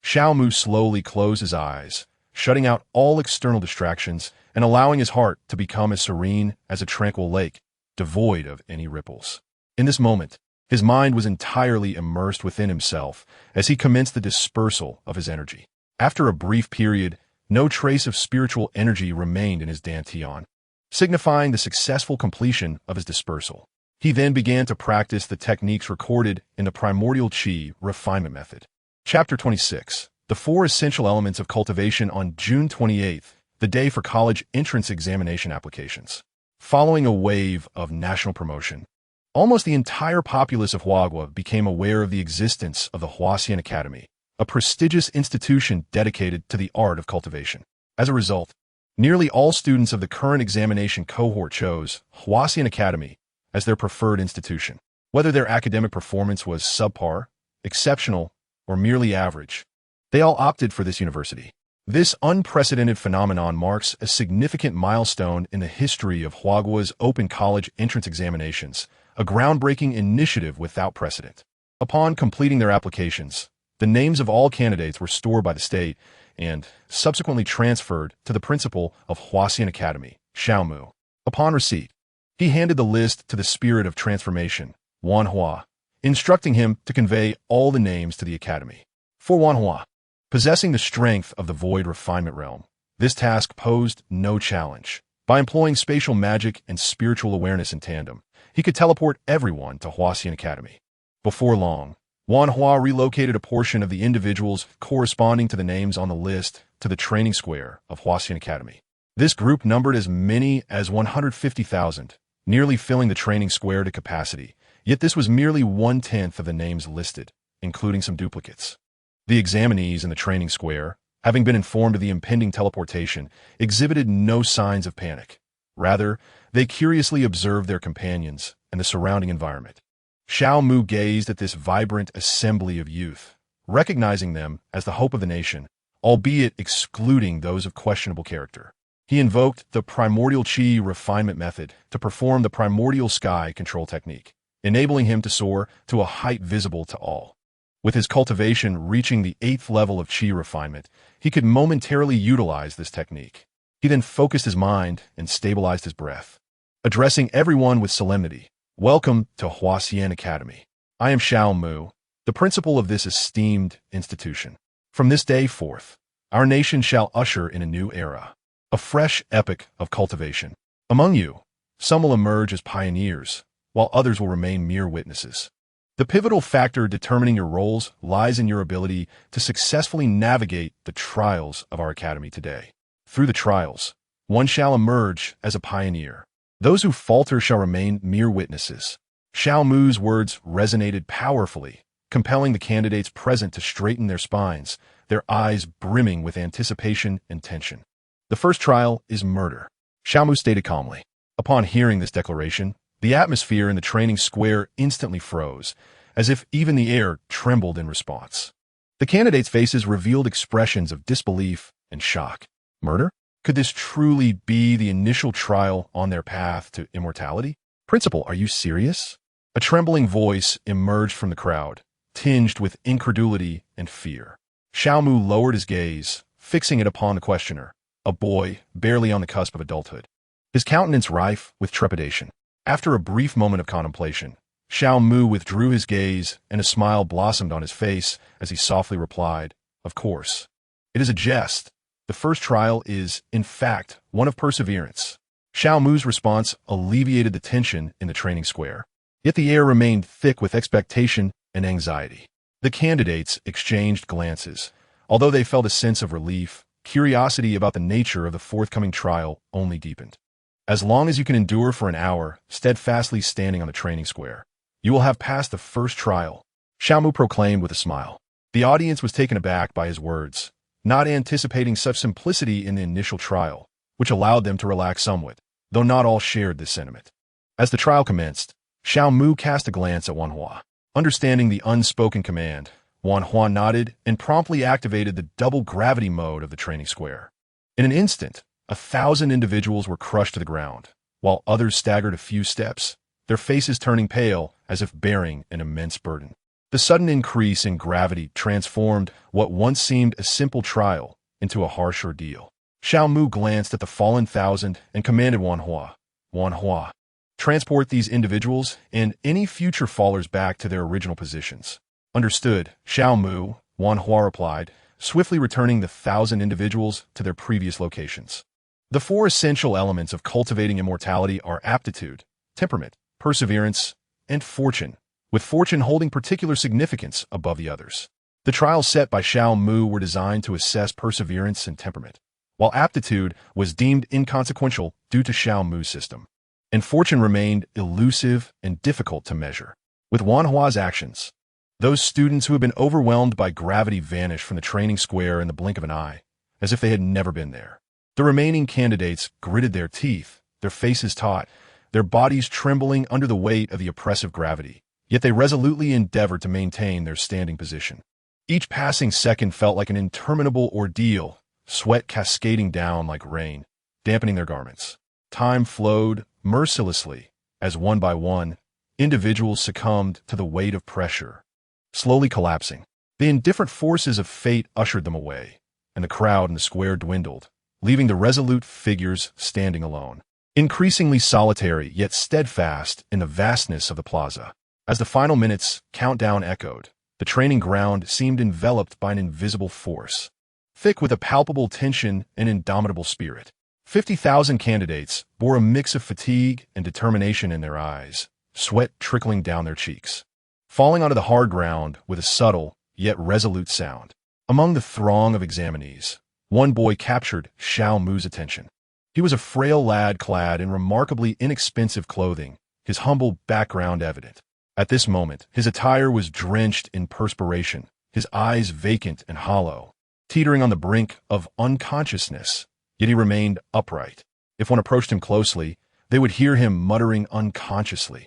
Xiao Mu slowly closed his eyes, shutting out all external distractions and allowing his heart to become as serene as a tranquil lake, devoid of any ripples. In this moment, his mind was entirely immersed within himself as he commenced the dispersal of his energy. After a brief period, no trace of spiritual energy remained in his dantian, signifying the successful completion of his dispersal. He then began to practice the techniques recorded in the primordial qi refinement method. Chapter 26. The 4 Essential Elements of Cultivation on June 28th, the day for college entrance examination applications. Following a wave of national promotion, almost the entire populace of Huagua became aware of the existence of the Huaxian Academy, a prestigious institution dedicated to the art of cultivation. As a result, nearly all students of the current examination cohort chose Huaxian Academy as their preferred institution. Whether their academic performance was subpar, exceptional, or merely average, they all opted for this university. This unprecedented phenomenon marks a significant milestone in the history of Huagua's open college entrance examinations, a groundbreaking initiative without precedent. Upon completing their applications, the names of all candidates were stored by the state and subsequently transferred to the principal of Huaxian Academy, Xiao Mu. Upon receipt, he handed the list to the spirit of transformation, Wan Hua, instructing him to convey all the names to the academy. For Wan Hua, possessing the strength of the void refinement realm, this task posed no challenge. By employing spatial magic and spiritual awareness in tandem, he could teleport everyone to Huaxian Academy. Before long, Wan Hua relocated a portion of the individuals corresponding to the names on the list to the training square of Huaxian Academy. This group numbered as many as 150,000, nearly filling the training square to capacity, yet this was merely 1/10 of the names listed, including some duplicates. The examinees in the training square, having been informed of the impending teleportation, exhibited no signs of panic. Rather, they curiously observed their companions and the surrounding environment. Xiao Mu gazed at this vibrant assembly of youth, recognizing them as the hope of the nation, albeit excluding those of questionable character. He invoked the primordial qi refinement method to perform the primordial sky control technique, enabling him to soar to a height visible to all. With his cultivation reaching the 8th level of qi refinement, he could momentarily utilize this technique. He then focused his mind and stabilized his breath. Addressing everyone with solemnity, "Welcome to Huaxian Academy. I am Xiao Mu, the principal of this esteemed institution. From this day forth, our nation shall usher in a new era, a fresh epoch of cultivation. Among you, some will emerge as pioneers, while others will remain mere witnesses. The pivotal factor determining your roles lies in your ability to successfully navigate the trials of our academy today. Through the trials, one shall emerge as a pioneer. Those who falter shall remain mere witnesses." Xiao Mu's words resonated powerfully, compelling the candidates present to straighten their spines, their eyes brimming with anticipation and tension. "The first trial is murder," Xiao Mu stated calmly. Upon hearing this declaration, the atmosphere in the training square instantly froze, as if even the air trembled in response. The candidates' faces revealed expressions of disbelief and shock. Murder? Could this truly be the initial trial on their path to immortality? "Principal, are you serious?" A trembling voice emerged from the crowd, tinged with incredulity and fear. Xiao Mu lowered his gaze, fixing it upon the questioner, a boy barely on the cusp of adulthood, his countenance rife with trepidation. After a brief moment of contemplation, Xiao Mu withdrew his gaze and a smile blossomed on his face as he softly replied, "Of course. It is a jest. The first trial is, in fact, one of perseverance." Xiao Mu's response alleviated the tension in the training square, yet the air remained thick with expectation and anxiety. The candidates exchanged glances. Although they felt a sense of relief, curiosity about the nature of the forthcoming trial only deepened. "As long as you can endure for an hour, steadfastly standing on the training square, you will have passed the first trial," Xiao Mu proclaimed with a smile. The audience was taken aback by his words, not anticipating such simplicity in the initial trial, which allowed them to relax somewhat, though not all shared this sentiment. As the trial commenced, Xiao Mu cast a glance at Wan Hua. Understanding the unspoken command, Wan Hua nodded and promptly activated the double gravity mode of the training square. In an instant, 1,000 individuals were crushed to the ground, while others staggered a few steps, their faces turning pale as if bearing an immense burden. The sudden increase in gravity transformed what once seemed a simple trial into a harsh ordeal. Xiao Mu glanced at the fallen 1,000 and commanded Wan Hua, transport these individuals and any future fallers back to their original positions. Understood, Xiao Mu, Wan Hua replied, swiftly returning the 1,000 individuals to their previous locations. The 4 essential elements of cultivating immortality are aptitude, temperament, perseverance, and fortune, with fortune holding particular significance above the others. The trials set by Xiao Mu were designed to assess perseverance and temperament, while aptitude was deemed inconsequential due to Xiao Mu's system, and fortune remained elusive and difficult to measure. With Wan Hua's actions, those students who had been overwhelmed by gravity vanished from the training square in the blink of an eye, as if they had never been there. The remaining candidates gritted their teeth, their faces taut, their bodies trembling under the weight of the oppressive gravity, yet they resolutely endeavored to maintain their standing position. Each passing second felt like an interminable ordeal, sweat cascading down like rain, dampening their garments. Time flowed mercilessly as one by one, individuals succumbed to the weight of pressure. Slowly collapsing, the indifferent forces of fate ushered them away, and the crowd in the square dwindled, leaving the resolute figures standing alone, increasingly solitary yet steadfast in the vastness of the plaza. As the final minutes countdown echoed, the training ground seemed enveloped by an invisible force, thick with a palpable tension and indomitable spirit. 50,000 candidates bore a mix of fatigue and determination in their eyes, sweat trickling down their cheeks, falling onto the hard ground with a subtle yet resolute sound. Among the throng of examinees, one boy captured Xiao Mu's attention. He was a frail lad clad in remarkably inexpensive clothing, his humble background evident. At this moment, his attire was drenched in perspiration, his eyes vacant and hollow, teetering on the brink of unconsciousness, yet he remained upright. If one approached him closely, they would hear him muttering unconsciously,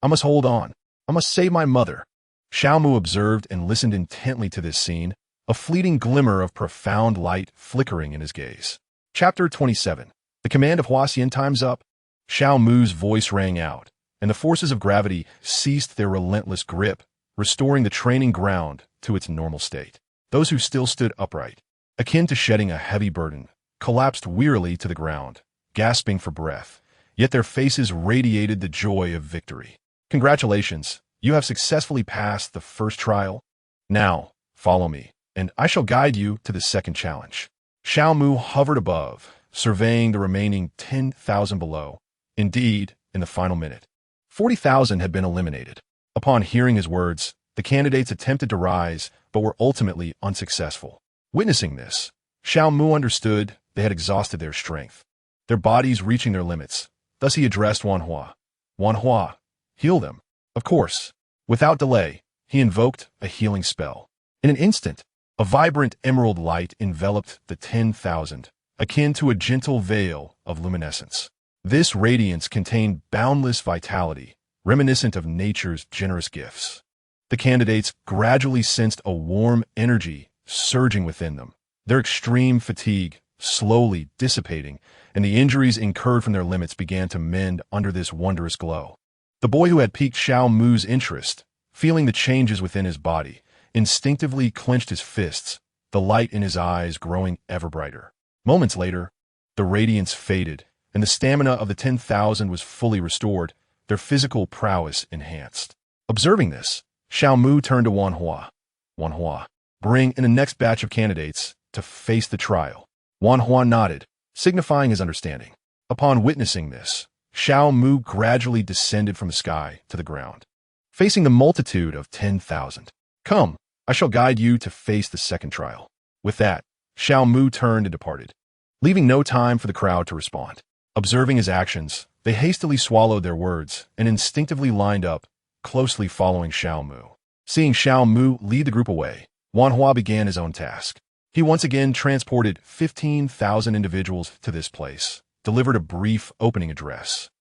"I must hold on. I must save my mother." Xiao Mu observed and listened intently to this scene, a fleeting glimmer of profound light flickering in his gaze. Chapter 27. The command of Huaxian time's up. Xiao Mu's voice rang out, and the forces of gravity ceased their relentless grip, restoring the training ground to its normal state. Those who still stood upright, akin to shedding a heavy burden, collapsed wearily to the ground, gasping for breath, yet their faces radiated the joy of victory. Congratulations, you have successfully passed the first trial. Now, follow me, and I shall guide you to the second challenge. Xiao Mu hovered above, surveying the remaining 10,000 below. Indeed, in the final minute, 40,000 had been eliminated. Upon hearing his words, the candidates attempted to rise, but were ultimately unsuccessful. Witnessing this, Xiao Mu understood they had exhausted their strength, their bodies reaching their limits. Thus he addressed Wan Hua. "Wan Hua, heal them." Of course, without delay, he invoked a healing spell. In an instant, a vibrant emerald light enveloped the 10,000, akin to a gentle veil of luminescence. This radiance contained boundless vitality, reminiscent of nature's generous gifts. The candidates gradually sensed a warm energy surging within them, their extreme fatigue slowly dissipating, and the injuries incurred from their limits began to mend under this wondrous glow. The boy who had piqued Xiao Mu's interest, feeling the changes within his body, instinctively clenched his fists, the light in his eyes growing ever brighter. Moments later, the radiance faded, and the stamina of the 10,000 was fully restored, their physical prowess enhanced. Observing this, Xiao Mu turned to Wan Hua. "Wan Hua, bring in the next batch of candidates to face the trial." Wan Hua nodded, signifying his understanding. Upon witnessing this, Xiao Mu gradually descended from the sky to the ground, facing the multitude of 10,000. "Come, I shall guide you to face the second trial." With that, Xiao Mu turned and departed, leaving no time for the crowd to respond. Observing his actions, they hastily swallowed their words and instinctively lined up, closely following Xiao Mu. Seeing Xiao Mu lead the group away, Wan Hua began his own task. He once again transported 15,000 individuals to this place, delivered a brief opening address,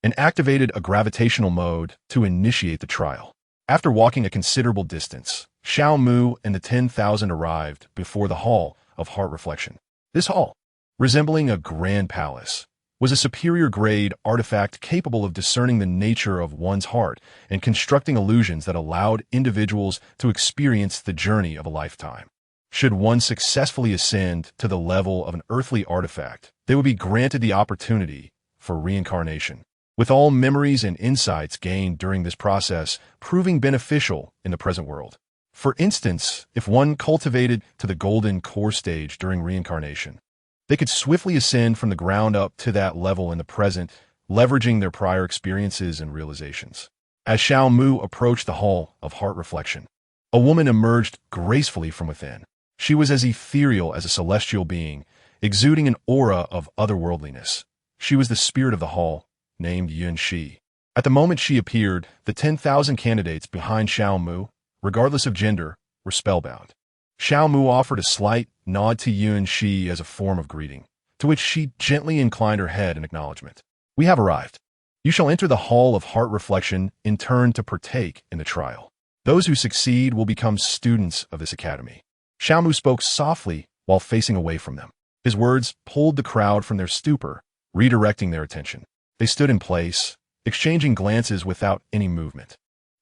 and activated a gravitational mode to initiate the trial. After walking a considerable distance, Xiao Mu and the 10,000 arrived before the Hall of Heart Reflection. This hall, resembling a grand palace, was a superior-grade artifact capable of discerning the nature of one's heart and constructing illusions that allowed individuals to experience the journey of a lifetime. Should one successfully ascend to the level of an earthly artifact, they would be granted the opportunity for reincarnation, with all memories and insights gained during this process proving beneficial in the present world. For instance, if one cultivated to the golden core stage during reincarnation, they could swiftly ascend from the ground up to that level in the present, leveraging their prior experiences and realizations. As Xiao Mu approached the Hall of Heart Reflection, a woman emerged gracefully from within. She was as ethereal as a celestial being, exuding an aura of otherworldliness. She was the spirit of the hall, named Yun Shi. At the moment she appeared, the 10,000 candidates behind Xiao Mu, regardless of gender, were spellbound. Xiao Mu offered a slight nod to Yun Shi as a form of greeting, to which she gently inclined her head in acknowledgement. "We have arrived. You shall enter the Hall of Heart Reflection in turn to partake in the trial. Those who succeed will become students of this academy." Xiao Mu spoke softly while facing away from them. His words pulled the crowd from their stupor, redirecting their attention. They stood in place, exchanging glances without any movement.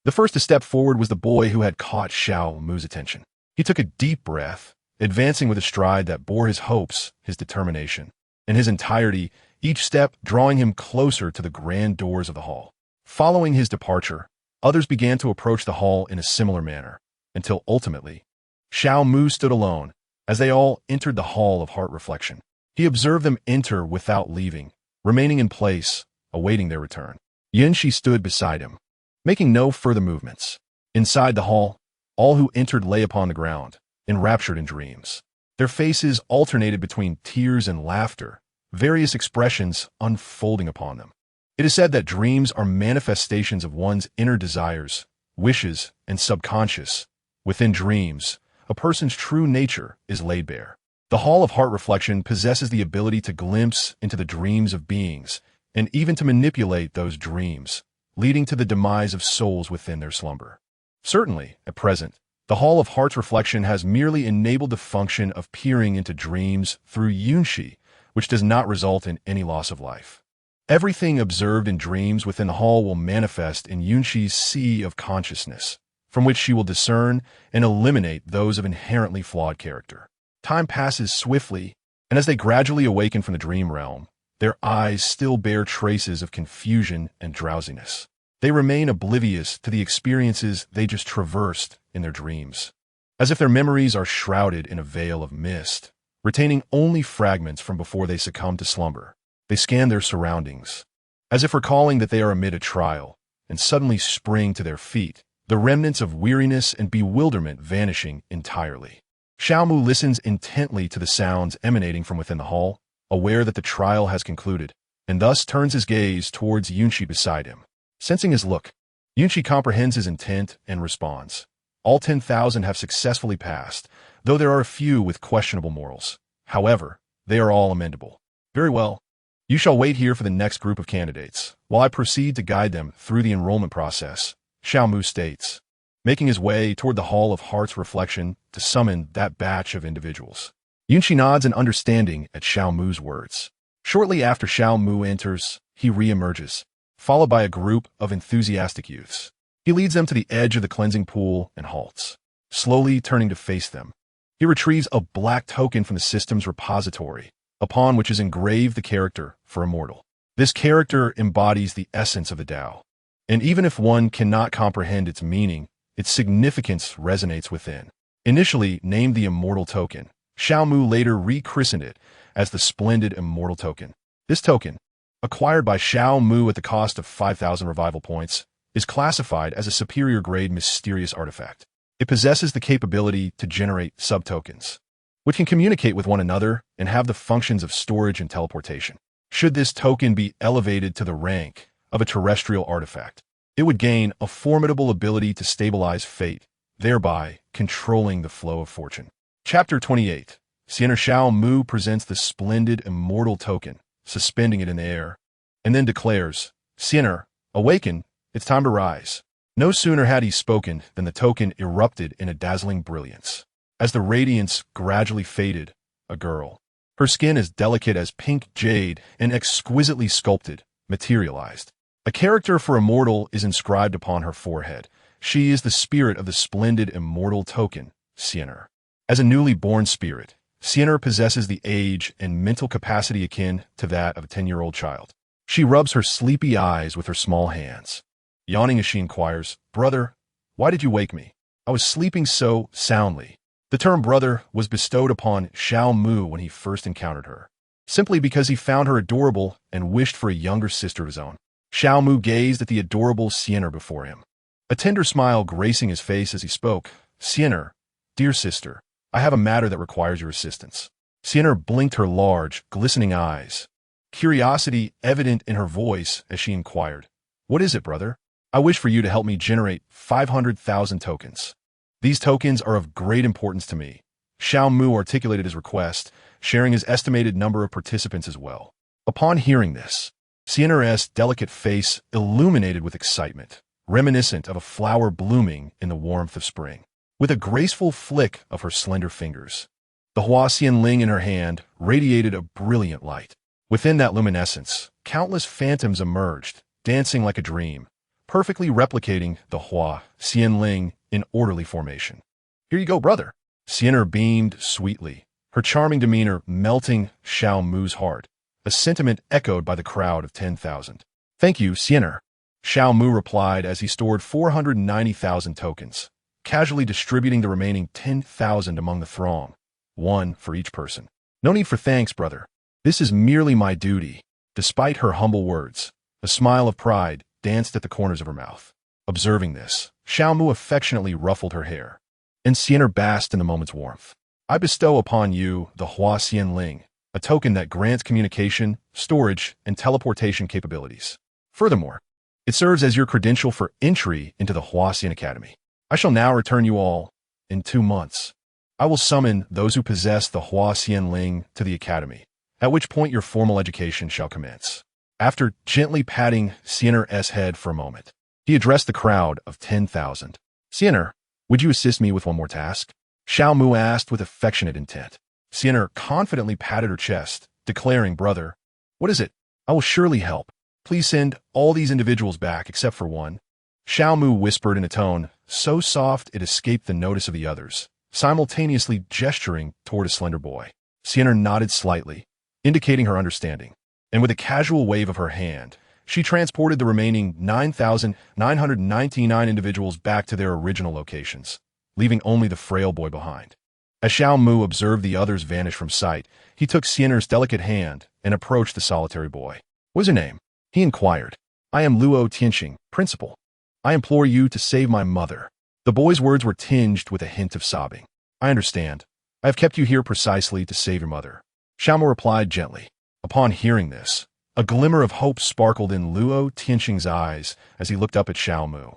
The first to step forward was the boy who had caught Xiao Mu's attention. He took a deep breath, advancing with a stride that bore his hopes, his determination, and his entirety, each step drawing him closer to the grand doors of the hall. Following his departure, others began to approach the hall in a similar manner, until ultimately, Xiao Mu stood alone as they all entered the Hall of Heart Reflection. He observed them enter without leaving, remaining in place, awaiting their return. Yun Shi stood beside him, making no further movements. Inside the hall, all who entered lay upon the ground, enraptured in dreams. Their faces alternated between tears and laughter, various expressions unfolding upon them. It is said that dreams are manifestations of one's inner desires, wishes, and subconscious. Within dreams, a person's true nature is laid bare. The Hall of Heart Reflection possesses the ability to glimpse into the dreams of beings, and even to manipulate those dreams, leading to the demise of souls within their slumber. Certainly, at present, the Hall of Heart's Reflection has merely enabled the function of peering into dreams through Yunshi, which does not result in any loss of life. Everything observed in dreams within the hall will manifest in Yunshi's sea of consciousness, from which she will discern and eliminate those of inherently flawed character. Time passes swiftly, and as they gradually awaken from the dream realm, their eyes still bear traces of confusion and drowsiness. They remain oblivious to the experiences they just traversed in their dreams, as if their memories are shrouded in a veil of mist, retaining only fragments from before they succumb to slumber. They scan their surroundings, as if recalling that they are amid a trial, and suddenly spring to their feet, the remnants of weariness and bewilderment vanishing entirely. Xiao Mu listens intently to the sounds emanating from within the hall, aware that the trial has concluded, and thus turns his gaze towards Yunshi beside him. Sensing his look, Yunshi comprehends his intent and responds. All 10,000 have successfully passed, though there are a few with questionable morals. However, they are all amendable. Very well. You shall wait here for the next group of candidates, while I proceed to guide them through the enrollment process, Xiao Mu states, making his way toward the Hall of Heart's Reflection to summon that batch of individuals. Yunshi nods in understanding at Xiao Mu's words. Shortly after Xiao Mu enters, he re-emerges, followed by a group of enthusiastic youths. He leads them to the edge of the cleansing pool and halts, slowly turning to face them. He retrieves a black token from the system's repository, upon which is engraved the character for immortal. This character embodies the essence of the Tao, and even if one cannot comprehend its meaning, its significance resonates within. Initially named the Immortal Token, Xiao Mu later rechristened it as the Splendid Immortal Token. This token, acquired by Xiao Mu at the cost of 5,000 revival points, is classified as a superior-grade mysterious artifact. It possesses the capability to generate subtokens, which can communicate with one another and have the functions of storage and teleportation. Should this token be elevated to the rank of a terrestrial artifact, it would gain a formidable ability to stabilize fate, thereby controlling the flow of fortune. Chapter 28. Sienna Xiao Mu presents the Splendid Immortal Token, suspending it in the air, and then declares, Sinner, awaken, it's time to rise. No sooner had he spoken than the token erupted in a dazzling brilliance. As the radiance gradually faded, a girl, her skin as delicate as pink jade and exquisitely sculpted, materialized. A character for immortal is inscribed upon her forehead. She is the spirit of the splendid immortal token, Sinner. As a newly born spirit, Sinner possesses the age and mental capacity akin to that of a 10-year-old child. She rubs her sleepy eyes with her small hands. Yawning as she inquires, "Brother, why did you wake me? I was sleeping so soundly." The term brother was bestowed upon Xiao Mu when he first encountered her, simply because he found her adorable and wished for a younger sister of his own. Xiao Mu gazed at the adorable Sinner before him, a tender smile gracing his face as he spoke. "Sinner, dear sister, I have a matter that requires your assistance." Sinner blinked her large, glistening eyes, curiosity evident in her voice as she inquired, "What is it, brother?" "I wish for you to help me generate 500,000 tokens. These tokens are of great importance to me." Xiao Mu articulated his request, sharing his estimated number of participants as well. Upon hearing this, Sinner's delicate face illuminated with excitement, reminiscent of a flower blooming in the warmth of spring. With a graceful flick of her slender fingers, the Hua Xianling in her hand radiated a brilliant light. Within that luminescence, countless phantoms emerged, dancing like a dream, perfectly replicating the Hua Xianling in orderly formation. "Here you go, brother." Sinner beamed sweetly, her charming demeanor melting Xiao Mu's heart, a sentiment echoed by the crowd of 10,000. "Thank you, Sinner," Xiao Mu replied as he stored 490,000 tokens, casually distributing the remaining 10,000 among the throng, one for each person. "No need for thanks, brother. This is merely my duty." Despite her humble words, a smile of pride danced at the corners of her mouth. Observing this, Xiao Mu affectionately ruffled her hair, and Sinner basked in the moment's warmth. "I bestow upon you the Hua Xianling, a token that grants communication, storage, and teleportation capabilities. Furthermore, it serves as your credential for entry into the Hua Xian Academy. I shall now return you all in 2 months. I will summon those who possess the Hua Xianling to the Academy, at which point your formal education shall commence." After gently patting Sinner's head for a moment, he addressed the crowd of 10,000. "Sinner, would you assist me with one more task?" Xiao Mu asked with affectionate intent. Sinner confidently patted her chest, declaring, "Brother, what is it? I will surely help. Please send all these individuals back except for one." Xiao Mu whispered in a tone so soft it escaped the notice of the others, simultaneously gesturing toward a slender boy. Sinner nodded slightly, indicating her understanding, and with a casual wave of her hand, she transported the remaining 9,999 individuals back to their original locations, leaving only the frail boy behind. As Xiao Mu observed the others vanish from sight, he took Sinner's delicate hand and approached the solitary boy. "What's your name?" he inquired. "I am Luo Tianxing, principal. I implore you to save my mother." The boy's words were tinged with a hint of sobbing. "I understand. I have kept you here precisely to save your mother," Xiao Mu replied gently. Upon hearing this, a glimmer of hope sparkled in Luo Tianxing's eyes as he looked up at Xiao Mu,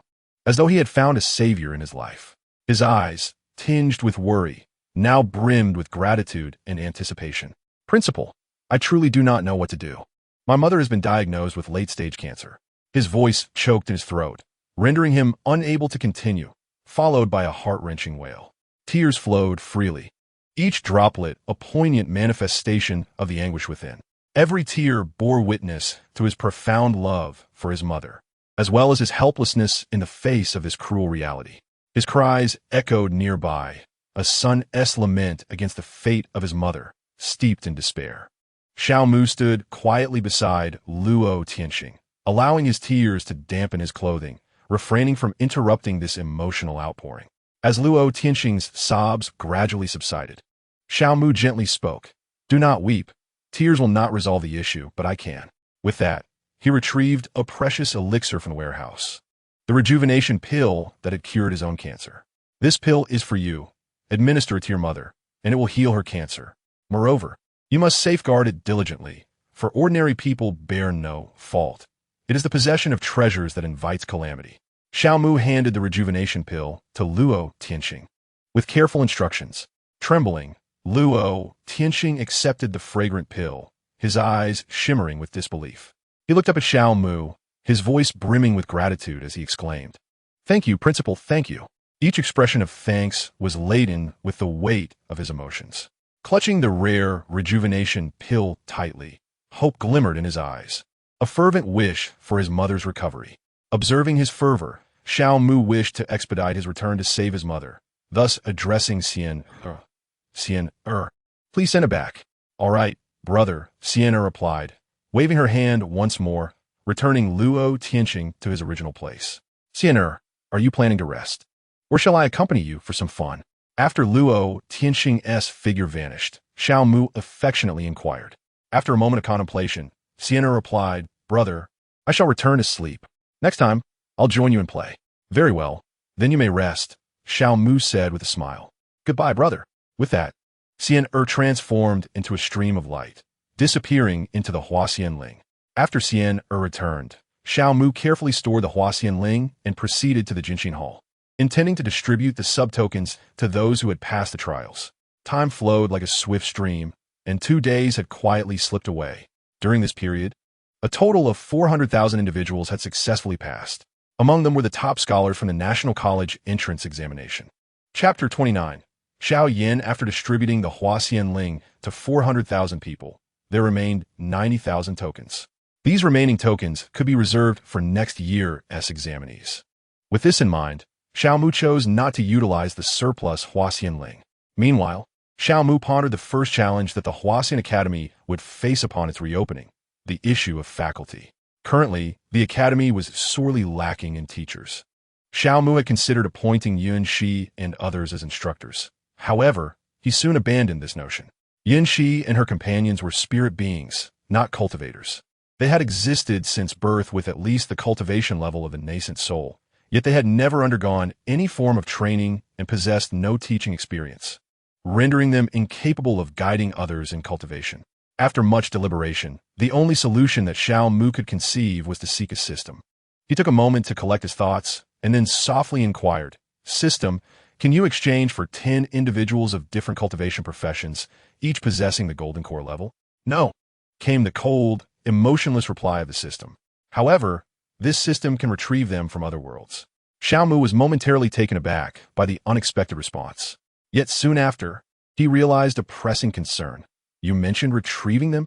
as though he had found a savior in his life. His eyes, tinged with worry, now brimmed with gratitude and anticipation. "Principal, I truly do not know what to do. My mother has been diagnosed with late-stage cancer." His voice choked in his throat, rendering him unable to continue, followed by a heart-wrenching wail. Tears flowed freely, each droplet a poignant manifestation of the anguish within. Every tear bore witness to his profound love for his mother, as well as his helplessness in the face of this cruel reality. His cries echoed nearby, a son's lament against the fate of his mother, steeped in despair. Xiao Mu stood quietly beside Luo Tianxing, allowing his tears to dampen his clothing, refraining from interrupting this emotional outpouring. As Luo Tianxing's sobs gradually subsided, Xiao Mu gently spoke. "Do not weep. Tears will not resolve the issue, but I can." With that, he retrieved a precious elixir from the warehouse, the rejuvenation pill that had cured his own cancer. "This pill is for you. Administer it to your mother, and it will heal her cancer. Moreover, you must safeguard it diligently, for ordinary people bear no fault. It is the possession of treasures that invites calamity." Xiao Mu handed the rejuvenation pill to Luo Tianxing. With careful instructions, trembling, Luo Tianxing accepted the fragrant pill, his eyes shimmering with disbelief. He looked up at Xiao Mu, his voice brimming with gratitude as he exclaimed, "Thank you, Principal, thank you." Each expression of thanks was laden with the weight of his emotions. Clutching the rare rejuvenation pill tightly, hope glimmered in his eyes, a fervent wish for his mother's recovery. Observing his fervor, Xiao Mu wished to expedite his return to save his mother, thus addressing Xian "Please send it back." "All right, brother," Xian replied, waving her hand once more, returning Luo Tianxing to his original place. "Xian are you planning to rest? Or shall I accompany you for some fun?" After Luo Tianxing's figure vanished, Xiao Mu affectionately inquired. After a moment of contemplation, Xian replied, "Brother, I shall return to sleep. Next time, I'll join you in play." "Very well, then you may rest," Xiao Mu said with a smile. "Goodbye, brother." With that, Xian transformed into a stream of light, disappearing into the Huaxian Ling. After Xian returned, Xiao Mu carefully stored the Huaxian Ling and proceeded to the Jinxin Hall, intending to distribute the sub-tokens to those who had passed the trials. Time flowed like a swift stream, and 2 days had quietly slipped away. During this period, a total of 400,000 individuals had successfully passed. Among them were the top scholars from the National College entrance examination. Chapter 29. Xiao Yin. After distributing the Huaxian Ling to 400,000 people, there remained 90,000 tokens. These remaining tokens could be reserved for next year's examinees. With this in mind, Xiao Mu chose not to utilize the surplus Huaxian Ling. Meanwhile, Xiao Mu pondered the first challenge that the Huaxian Academy would face upon its reopening, the issue of faculty. Currently, the academy was sorely lacking in teachers. Xiao Mu had considered appointing Yun Shi and others as instructors. However, he soon abandoned this notion. Yun Shi and her companions were spirit beings, not cultivators. They had existed since birth with at least the cultivation level of a nascent soul, yet they had never undergone any form of training and possessed no teaching experience, rendering them incapable of guiding others in cultivation. After much deliberation, the only solution that Xiao Mu could conceive was to seek a system. He took a moment to collect his thoughts, and then softly inquired, "System, can you exchange for 10 individuals of different cultivation professions, each possessing the golden core level?" "No," came the cold, emotionless reply of the system. "However, this system can retrieve them from other worlds." Xiao Mu was momentarily taken aback by the unexpected response. Yet soon after, he realized a pressing concern. "You mentioned retrieving them?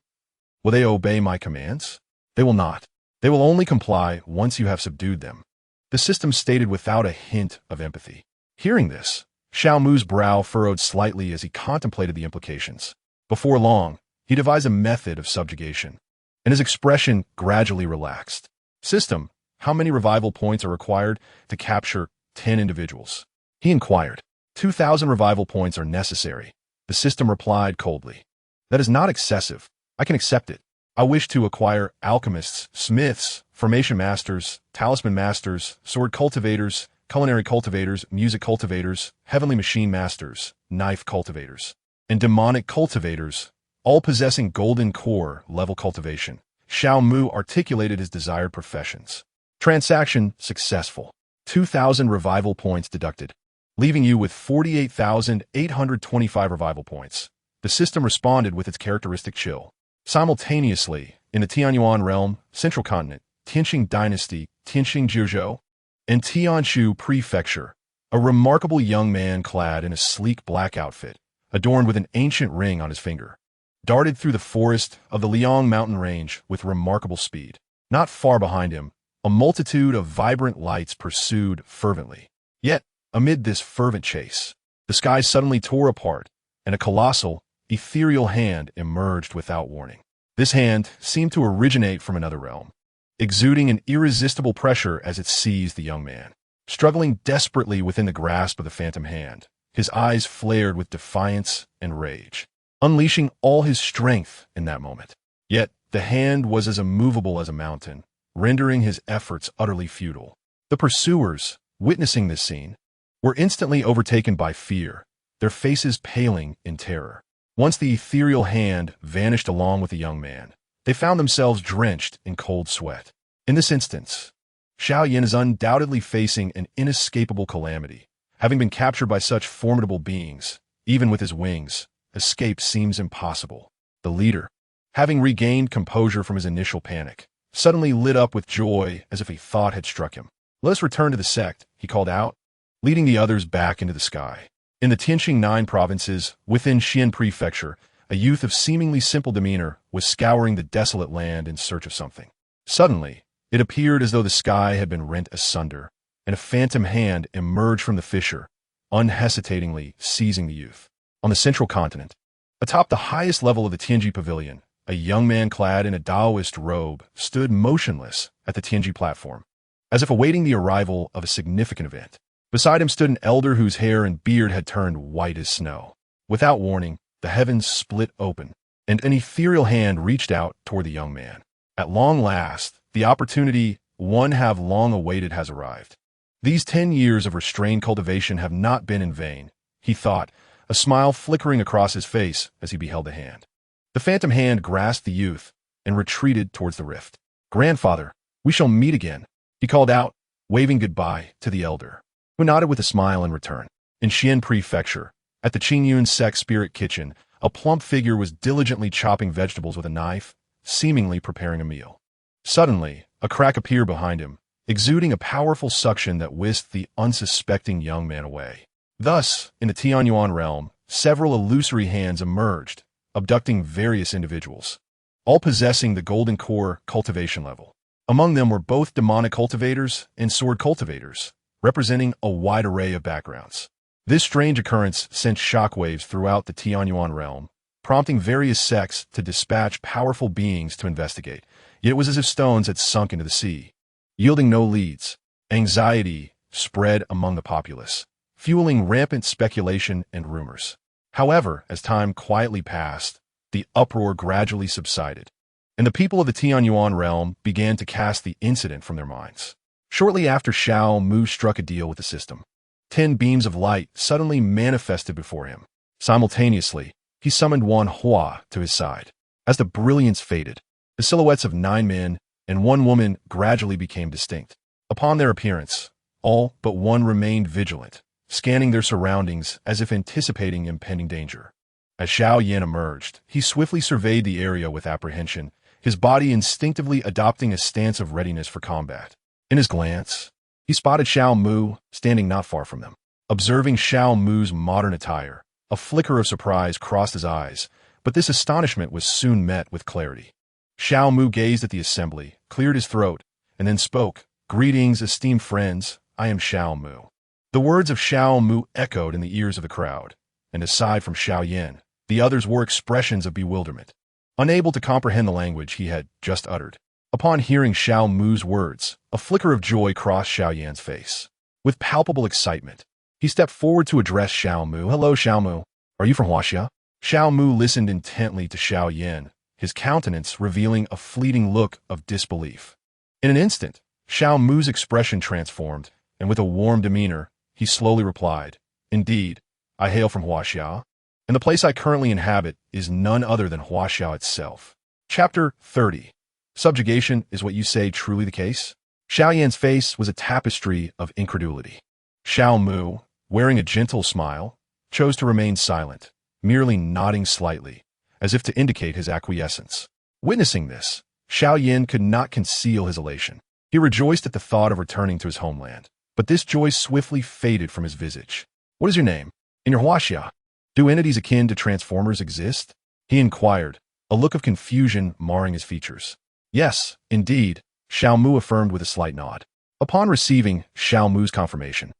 Will they obey my commands?" "They will not. They will only comply once you have subdued them," the system stated without a hint of empathy. Hearing this, Xiao Mu's brow furrowed slightly as he contemplated the implications. Before long, he devised a method of subjugation, and his expression gradually relaxed. "System, how many revival points are required to capture 10 individuals?" he inquired. 2,000 revival points are necessary," the system replied coldly. "That is not excessive. I can accept it. I wish to acquire alchemists, smiths, formation masters, talisman masters, sword cultivators, culinary cultivators, music cultivators, heavenly machine masters, knife cultivators, and demonic cultivators, all possessing golden core level cultivation." Xiao Mu articulated his desired professions. Transaction successful. 2,000 revival points deducted, leaving you with 48,825 revival points. The system responded with its characteristic chill. Simultaneously, in the Tianyuan realm, Central Continent, Tianxing Dynasty, Tianxing Jiuzhou, and Tianshu Prefecture, a remarkable young man clad in a sleek black outfit, adorned with an ancient ring on his finger, darted through the forest of the Liang mountain range with remarkable speed. Not far behind him, a multitude of vibrant lights pursued fervently. Yet, amid this fervent chase, the sky suddenly tore apart, and a colossal, ethereal hand emerged without warning. This hand seemed to originate from another realm, exuding an irresistible pressure as it seized the young man. Struggling desperately within the grasp of the phantom hand, his eyes flared with defiance and rage, unleashing all his strength in that moment. Yet, the hand was as immovable as a mountain, rendering his efforts utterly futile. The pursuers, witnessing this scene, were instantly overtaken by fear, their faces paling in terror. Once the ethereal hand vanished along with the young man, they found themselves drenched in cold sweat. In this instance, Xiao Yin is undoubtedly facing an inescapable calamity. Having been captured by such formidable beings, even with his wings, escape seems impossible. The leader, having regained composure from his initial panic, suddenly lit up with joy as if a thought had struck him. "Let us return to the sect," he called out, leading the others back into the sky. In the Tianqing 9 provinces, within Xian Prefecture, a youth of seemingly simple demeanor was scouring the desolate land in search of something. Suddenly, it appeared as though the sky had been rent asunder, and a phantom hand emerged from the fissure, unhesitatingly seizing the youth. On the central continent, atop the highest level of the Tianji Pavilion, a young man clad in a Taoist robe stood motionless at the Tianji platform, as if awaiting the arrival of a significant event. Beside him stood an elder whose hair and beard had turned white as snow. Without warning, the heavens split open, and an ethereal hand reached out toward the young man. At long last, the opportunity one have long awaited has arrived. These 10 years of restrained cultivation have not been in vain, he thought, a smile flickering across his face as he beheld the hand. The phantom hand grasped the youth and retreated towards the rift. "Grandfather, we shall meet again," he called out, waving goodbye to the elder, who nodded with a smile in return. In Xian Prefecture, at the Qingyun Sect Spirit Kitchen, a plump figure was diligently chopping vegetables with a knife, seemingly preparing a meal. Suddenly, a crack appeared behind him, exuding a powerful suction that whisked the unsuspecting young man away. Thus, in the Tianyuan realm, several illusory hands emerged, abducting various individuals, all possessing the golden core cultivation level. Among them were both demonic cultivators and sword cultivators, representing a wide array of backgrounds. This strange occurrence sent shockwaves throughout the Tianyuan realm, prompting various sects to dispatch powerful beings to investigate. Yet it was as if stones had sunk into the sea, yielding no leads. Anxiety spread among the populace, fueling rampant speculation and rumors. However, as time quietly passed, the uproar gradually subsided, and the people of the Tianyuan realm began to cast the incident from their minds. Shortly after Xiao Mu struck a deal with the system, 10 beams of light suddenly manifested before him. Simultaneously, he summoned Wan Hua to his side. As the brilliance faded, the silhouettes of 9 men and 1 woman gradually became distinct. Upon their appearance, all but one remained vigilant, scanning their surroundings as if anticipating impending danger. As Xiao Yan emerged, he swiftly surveyed the area with apprehension, his body instinctively adopting a stance of readiness for combat. In his glance, he spotted Xiao Mu standing not far from them. Observing Xiao Mu's modern attire, a flicker of surprise crossed his eyes, but this astonishment was soon met with clarity. Xiao Mu gazed at the assembly, cleared his throat, and then spoke, "Greetings, esteemed friends, I am Xiao Mu." The words of Xiao Mu echoed in the ears of the crowd, and aside from Xiao Yan, the others wore expressions of bewilderment, unable to comprehend the language he had just uttered. Upon hearing Xiao Mu's words, a flicker of joy crossed Xiao Yan's face. With palpable excitement, he stepped forward to address Xiao Mu. "Hello, Xiao Mu. Are you from Huaxia?" Xiao Mu listened intently to Xiao Yan, his countenance revealing a fleeting look of disbelief. In an instant, Xiao Mu's expression transformed, and with a warm demeanor, he slowly replied, "Indeed, I hail from Huaxia, and the place I currently inhabit is none other than Huaxia itself." Chapter 30. Subjugation is what you say truly the case? Xiao Yan's face was a tapestry of incredulity. Xiao Mu, wearing a gentle smile, chose to remain silent, merely nodding slightly, as if to indicate his acquiescence. Witnessing this, Xiao Yan could not conceal his elation. He rejoiced at the thought of returning to his homeland, but this joy swiftly faded from his visage. "What is your name? In your Huaxia, do entities akin to transformers exist?" he inquired, a look of confusion marring his features. "Yes, indeed," Xiao Mu affirmed with a slight nod. Upon receiving Xiao Mu's confirmation,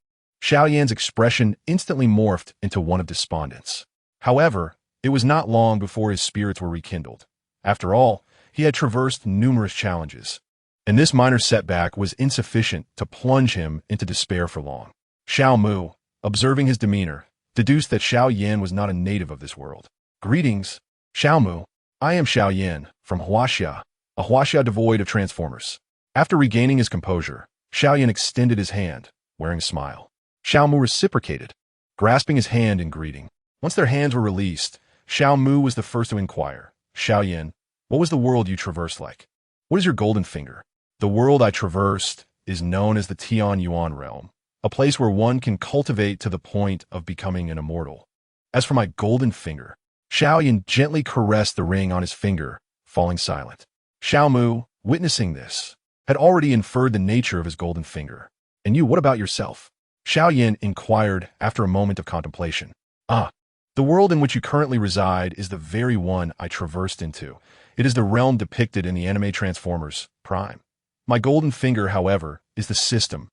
Xiao Yan's expression instantly morphed into one of despondence. However, it was not long before his spirits were rekindled. After all, he had traversed numerous challenges, and this minor setback was insufficient to plunge him into despair for long. Xiao Mu, observing his demeanor, deduced that Xiao Yan was not a native of this world. "Greetings, Xiao Mu. I am Xiao Yan, from Huaxia, a Huaxia devoid of transformers." After regaining his composure, Xiao Yan extended his hand, wearing a smile. Xiao Mu reciprocated, grasping his hand in greeting. Once their hands were released, Xiao Mu was the first to inquire, "Xiao Yan, what was the world you traversed like? What is your golden finger?" "The world I traversed is known as the Tianyuan realm, a place where one can cultivate to the point of becoming an immortal. As for my golden finger," Xiao Yan gently caressed the ring on his finger, falling silent. Xiao Mu, witnessing this, had already inferred the nature of his golden finger. And you, what about yourself? Xiao Yin inquired after a moment of contemplation. Ah, the world in which you currently reside is the very one I traversed into. It is the realm depicted in the anime Transformers Prime. My golden finger, however, is the system.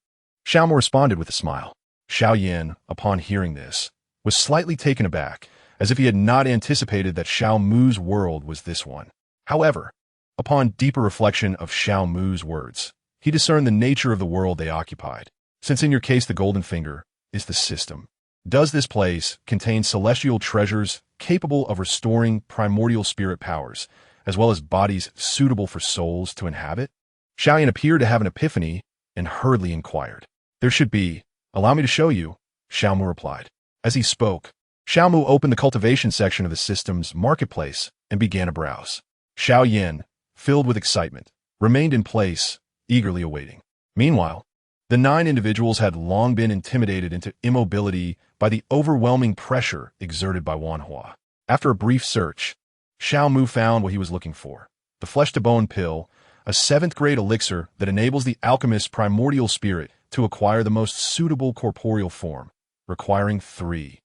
Xiao Mu responded with a smile. Xiao Yin, upon hearing this, was slightly taken aback, as if he had not anticipated that Xiao Mu's world was this one. However, upon deeper reflection of Xiao Mu's words, he discerned the nature of the world they occupied. Since in your case the golden finger is the system, does this place contain celestial treasures capable of restoring primordial spirit powers, as well as bodies suitable for souls to inhabit? Xiao Yin appeared to have an epiphany and hurriedly inquired. There should be. Allow me to show you, Xiao Mu replied. As he spoke, Xiao Mu opened the cultivation section of the system's marketplace and began to browse. Xiao Yin, filled with excitement, remained in place, eagerly awaiting. Meanwhile, the 9 individuals had long been intimidated into immobility by the overwhelming pressure exerted by Wanhua. After a brief search, Xiao Mu found what he was looking for: the flesh-to-bone pill, a 7th-grade elixir that enables the alchemist's primordial spirit to acquire the most suitable corporeal form, requiring 3,000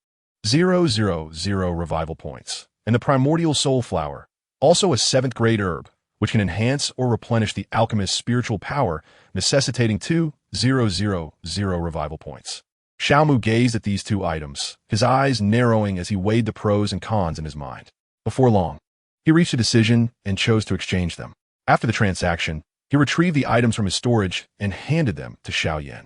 revival points, and the primordial soul flower, also a 7th-grade herb, which can enhance or replenish the alchemist's spiritual power, necessitating 2,000 revival points. Xiao Mu gazed at these 2 items, his eyes narrowing as he weighed the pros and cons in his mind. Before long, he reached a decision and chose to exchange them. After the transaction, he retrieved the items from his storage and handed them to Xiao Yin.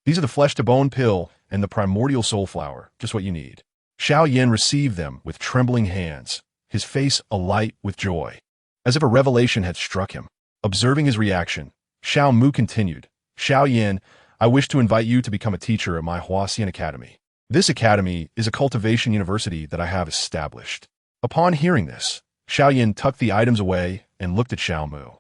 These are the flesh-to-bone pill and the primordial soul flower, just what you need. Xiao Yin received them with trembling hands, his face alight with joy, as if a revelation had struck him. Observing his reaction, Xiao Mu continued, Xiao Yin, I wish to invite you to become a teacher at my Huaxian Academy. This academy is a cultivation university that I have established. Upon hearing this, Xiao Yin tucked the items away and looked at Xiao Mu,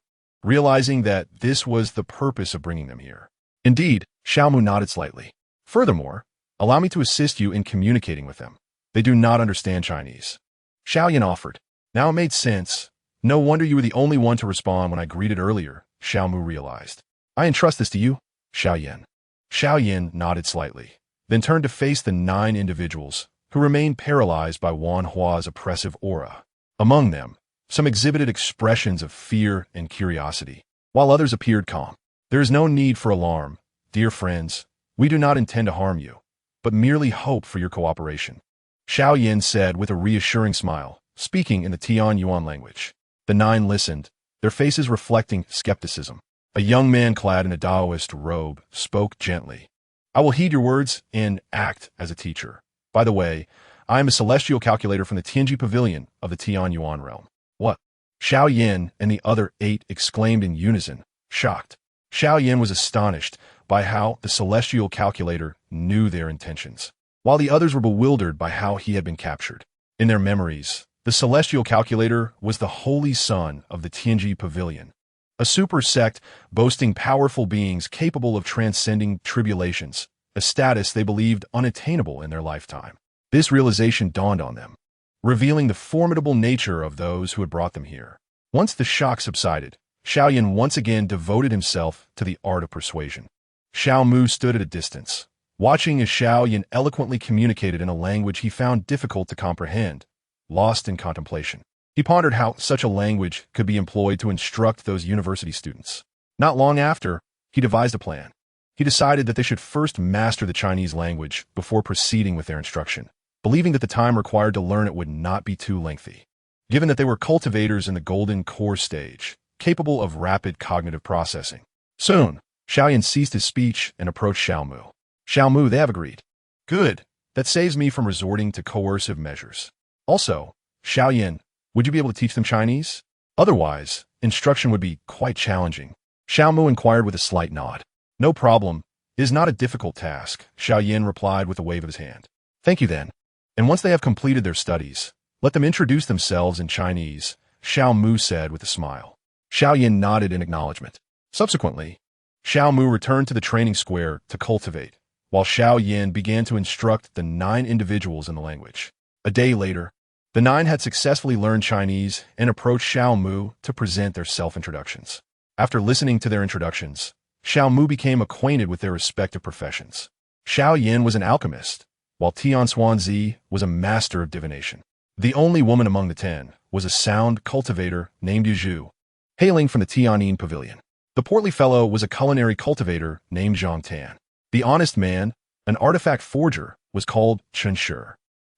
realizing that this was the purpose of bringing them here. Indeed, Xiao Mu nodded slightly. Furthermore, allow me to assist you in communicating with them. They do not understand Chinese. Xiao Yin offered. Now it made sense. No wonder you were the only one to respond when I greeted earlier, Xiao Mu realized. I entrust this to you, Xiao Yin. Xiao Yin nodded slightly, then turned to face the 9 individuals who remained paralyzed by Wanhua's oppressive aura. Among them, some exhibited expressions of fear and curiosity, while others appeared calm. There is no need for alarm, dear friends. We do not intend to harm you, but merely hope for your cooperation, Xiao Yin said with a reassuring smile, speaking in the Tian Yuan language. The 9 listened, their faces reflecting skepticism. A young man clad in a Taoist robe spoke gently. I will heed your words and act as a teacher. By the way, I am a celestial calculator from the Tianji Pavilion of the Tian Yuan realm. What? Xiao Yin and the other 8 exclaimed in unison, shocked. Xiao Yin was astonished by how the celestial calculator knew their intentions, while the others were bewildered by how he had been captured. In their memories, the celestial calculator was the holy son of the Tianji Pavilion, a super sect boasting powerful beings capable of transcending tribulations, a status they believed unattainable in their lifetime. This realization dawned on them, revealing the formidable nature of those who had brought them here. Once the shock subsided, Xiao Yin once again devoted himself to the art of persuasion. Xiao Mu stood at a distance, watching as Xiao Yin eloquently communicated in a language he found difficult to comprehend, lost in contemplation. He pondered how such a language could be employed to instruct those university students. Not long after, he devised a plan. He decided that they should first master the Chinese language before proceeding with their instruction, believing that the time required to learn it would not be too lengthy. Given that they were cultivators in the golden core stage, capable of rapid cognitive processing. Soon, Xiao Yin ceased his speech and approached Xiao Mu. Xiao Mu, they have agreed. Good. That saves me from resorting to coercive measures. Also, Xiao Yin, would you be able to teach them Chinese? Otherwise, instruction would be quite challenging. Xiao Mu inquired with a slight nod. No problem. It is not a difficult task, Xiao Yin replied with a wave of his hand. Thank you then. And once they have completed their studies, let them introduce themselves in Chinese, Xiao Mu said with a smile. Xiao Yin nodded in acknowledgement. Subsequently, Xiao Mu returned to the training square to cultivate, while Xiao Yin began to instruct the 9 individuals in the language. A day later, the 9 had successfully learned Chinese and approached Xiao Mu to present their self-introductions. After listening to their introductions, Xiao Mu became acquainted with their respective professions. Xiao Yin was an alchemist, while Tian Xuanzi was a master of divination. The only woman among the 10 was a sound cultivator named Yu Zhu, hailing from the Tianyin Pavilion. The portly fellow was a culinary cultivator named Zhang Tan. The honest man, an artifact forger, was called Chen Shi.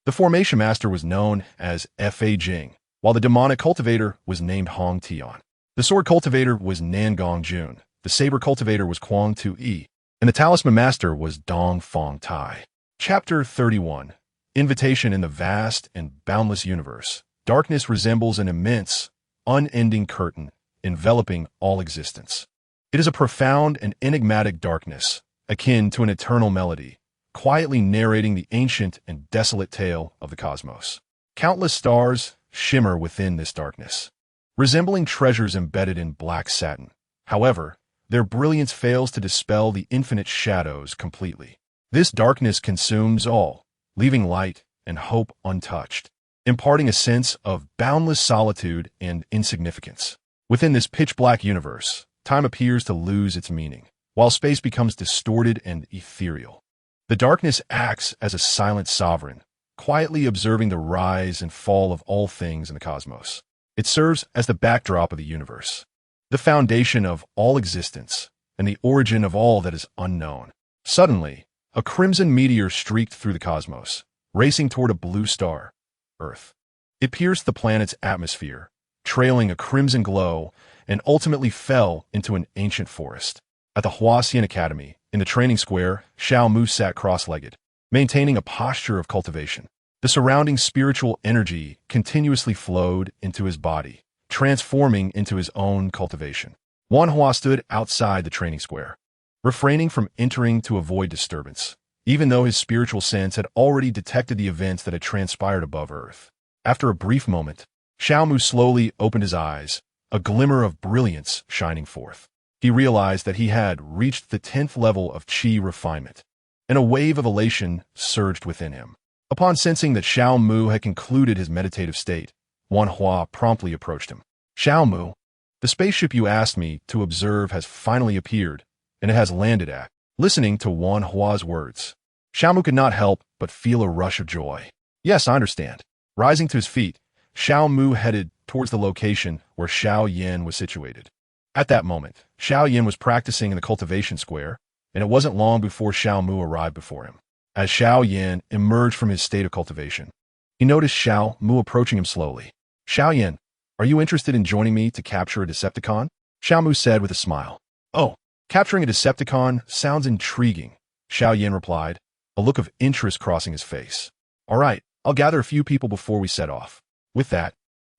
The formation master was known as Fa Jing, while the demonic cultivator was named Hong Tian. The sword cultivator was Nan Gong Jun, the saber cultivator was Quang Tu Yi, and the talisman master was Dong Fong Tai. Chapter 31. Invitation in the vast and boundless universe. Darkness resembles an immense, unending curtain enveloping all existence. It is a profound and enigmatic darkness, akin to an eternal melody, quietly narrating the ancient and desolate tale of the cosmos. Countless stars shimmer within this darkness, resembling treasures embedded in black satin. However, their brilliance fails to dispel the infinite shadows completely. This darkness consumes all, leaving light and hope untouched, imparting a sense of boundless solitude and insignificance. Within this pitch-black universe, time appears to lose its meaning, while space becomes distorted and ethereal. The darkness acts as a silent sovereign, quietly observing the rise and fall of all things in the cosmos. It serves as the backdrop of the universe, the foundation of all existence, and the origin of all that is unknown. Suddenly, a crimson meteor streaked through the cosmos, racing toward a blue star, Earth. It pierced the planet's atmosphere, trailing a crimson glow, and ultimately fell into an ancient forest. At the Huaxian Academy, in the training square, Xiao Mu sat cross-legged, maintaining a posture of cultivation. The surrounding spiritual energy continuously flowed into his body, transforming into his own cultivation. Wan Hua stood outside the training square, refraining from entering to avoid disturbance, even though his spiritual sense had already detected the events that had transpired above Earth. After a brief moment, Xiao Mu slowly opened his eyes, a glimmer of brilliance shining forth. He realized that he had reached the 10th level of qi refinement, and a wave of elation surged within him. Upon sensing that Xiao Mu had concluded his meditative state, Wan Hua promptly approached him. Xiao Mu, the spaceship you asked me to observe has finally appeared, and it has landed at. Listening to Wan Hua's words, Xiao Mu could not help but feel a rush of joy. Yes, I understand. Rising to his feet, Xiao Mu headed towards the location where Xiao Yan was situated. At that moment, Xiao Yan was practicing in the cultivation square, and it wasn't long before Xiao Mu arrived before him. As Xiao Yan emerged from his state of cultivation, he noticed Xiao Mu approaching him slowly. Xiao Yan, are you interested in joining me to capture a Decepticon? Xiao Mu said with a smile. Oh, capturing a Decepticon sounds intriguing, Xiao Yan replied, a look of interest crossing his face. All right, I'll gather a few people before we set off. With that,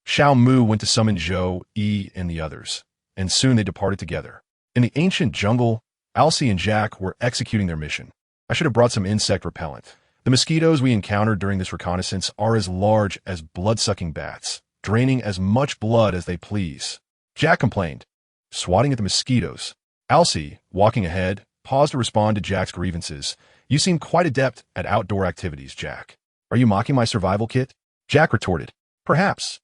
Xiao Mu went to summon Zhou, Yi, and the others, and soon they departed together. In the ancient jungle, Alcy and Jack were executing their mission. I should have brought some insect repellent. The mosquitoes we encountered during this reconnaissance are as large as blood-sucking bats, draining as much blood as they please, Jack complained, swatting at the mosquitoes. Alcy, walking ahead, paused to respond to Jack's grievances. You seem quite adept at outdoor activities, Jack. Are you mocking my survival kit? Jack retorted. Perhaps.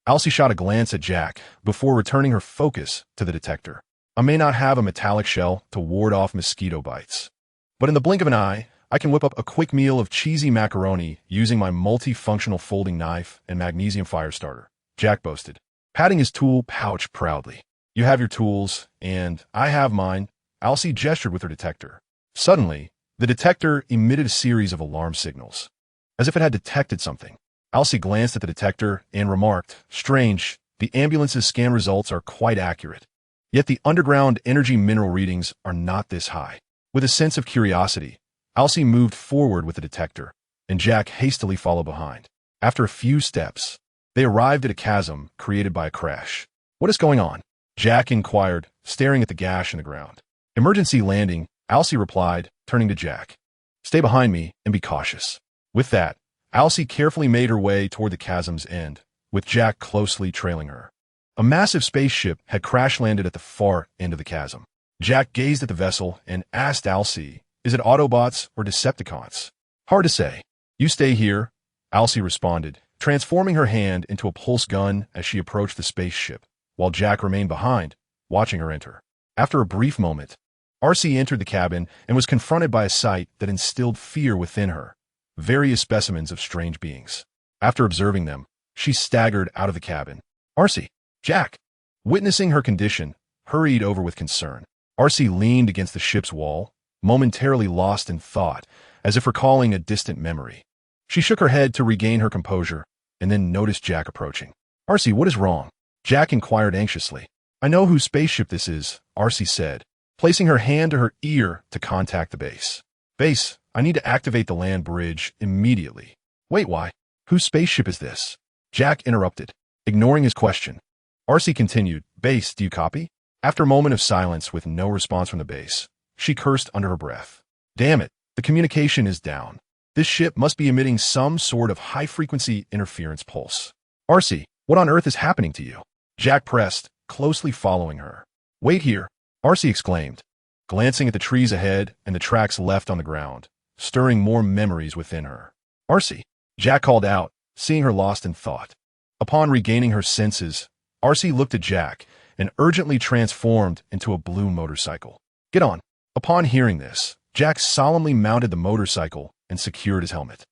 Alcy shot a glance at Jack before returning her focus to the detector. I may not have a metallic shell to ward off mosquito bites, but in the blink of an eye, I can whip up a quick meal of cheesy macaroni using my multifunctional folding knife and magnesium fire starter, Jack boasted, patting his tool pouch proudly. You have your tools, and I have mine. Alcy gestured with her detector. Suddenly, the detector emitted a series of alarm signals, as if it had detected something. Alcy glanced at the detector and remarked, strange, the ambulance's scan results are quite accurate. Yet the underground energy mineral readings are not this high. With a sense of curiosity, Alcy moved forward with the detector, and Jack hastily followed behind. After a few steps, they arrived at a chasm created by a crash. What is going on? Jack inquired, staring at the gash in the ground. Emergency landing, Alcy replied, turning to Jack. Stay behind me and be cautious. With that, Alcy carefully made her way toward the chasm's end, with Jack closely trailing her. A massive spaceship had crash-landed at the far end of the chasm. Jack gazed at the vessel and asked Alcy, is it Autobots or Decepticons? Hard to say. You stay here, Alcy responded, transforming her hand into a pulse gun as she approached the spaceship, while Jack remained behind, watching her enter. After a brief moment, RC entered the cabin and was confronted by a sight that instilled fear within her. Various specimens of strange beings. After observing them, she staggered out of the cabin. RC, Jack, witnessing her condition, hurried over with concern. RC leaned against the ship's wall, momentarily lost in thought, as if recalling a distant memory. She shook her head to regain her composure, and then noticed Jack approaching. RC, what is wrong? Jack inquired anxiously. I know whose spaceship this is, RC said, placing her hand to her ear to contact the base. Base, I need to activate the land bridge immediately. Wait, why? Whose spaceship is this? Jack interrupted, ignoring his question. RC continued, Base, do you copy? After a moment of silence with no response from the base, she cursed under her breath. Damn it, the communication is down. This ship must be emitting some sort of high-frequency interference pulse. RC, what on earth is happening to you? Jack pressed, closely following her. Wait here, RC exclaimed, glancing at the trees ahead and the tracks left on the ground, stirring more memories within her. RC, Jack called out, seeing her lost in thought. Upon regaining her senses, RC looked at Jack and urgently transformed into a blue motorcycle. Get on. Upon hearing this, Jack solemnly mounted the motorcycle and secured his helmet.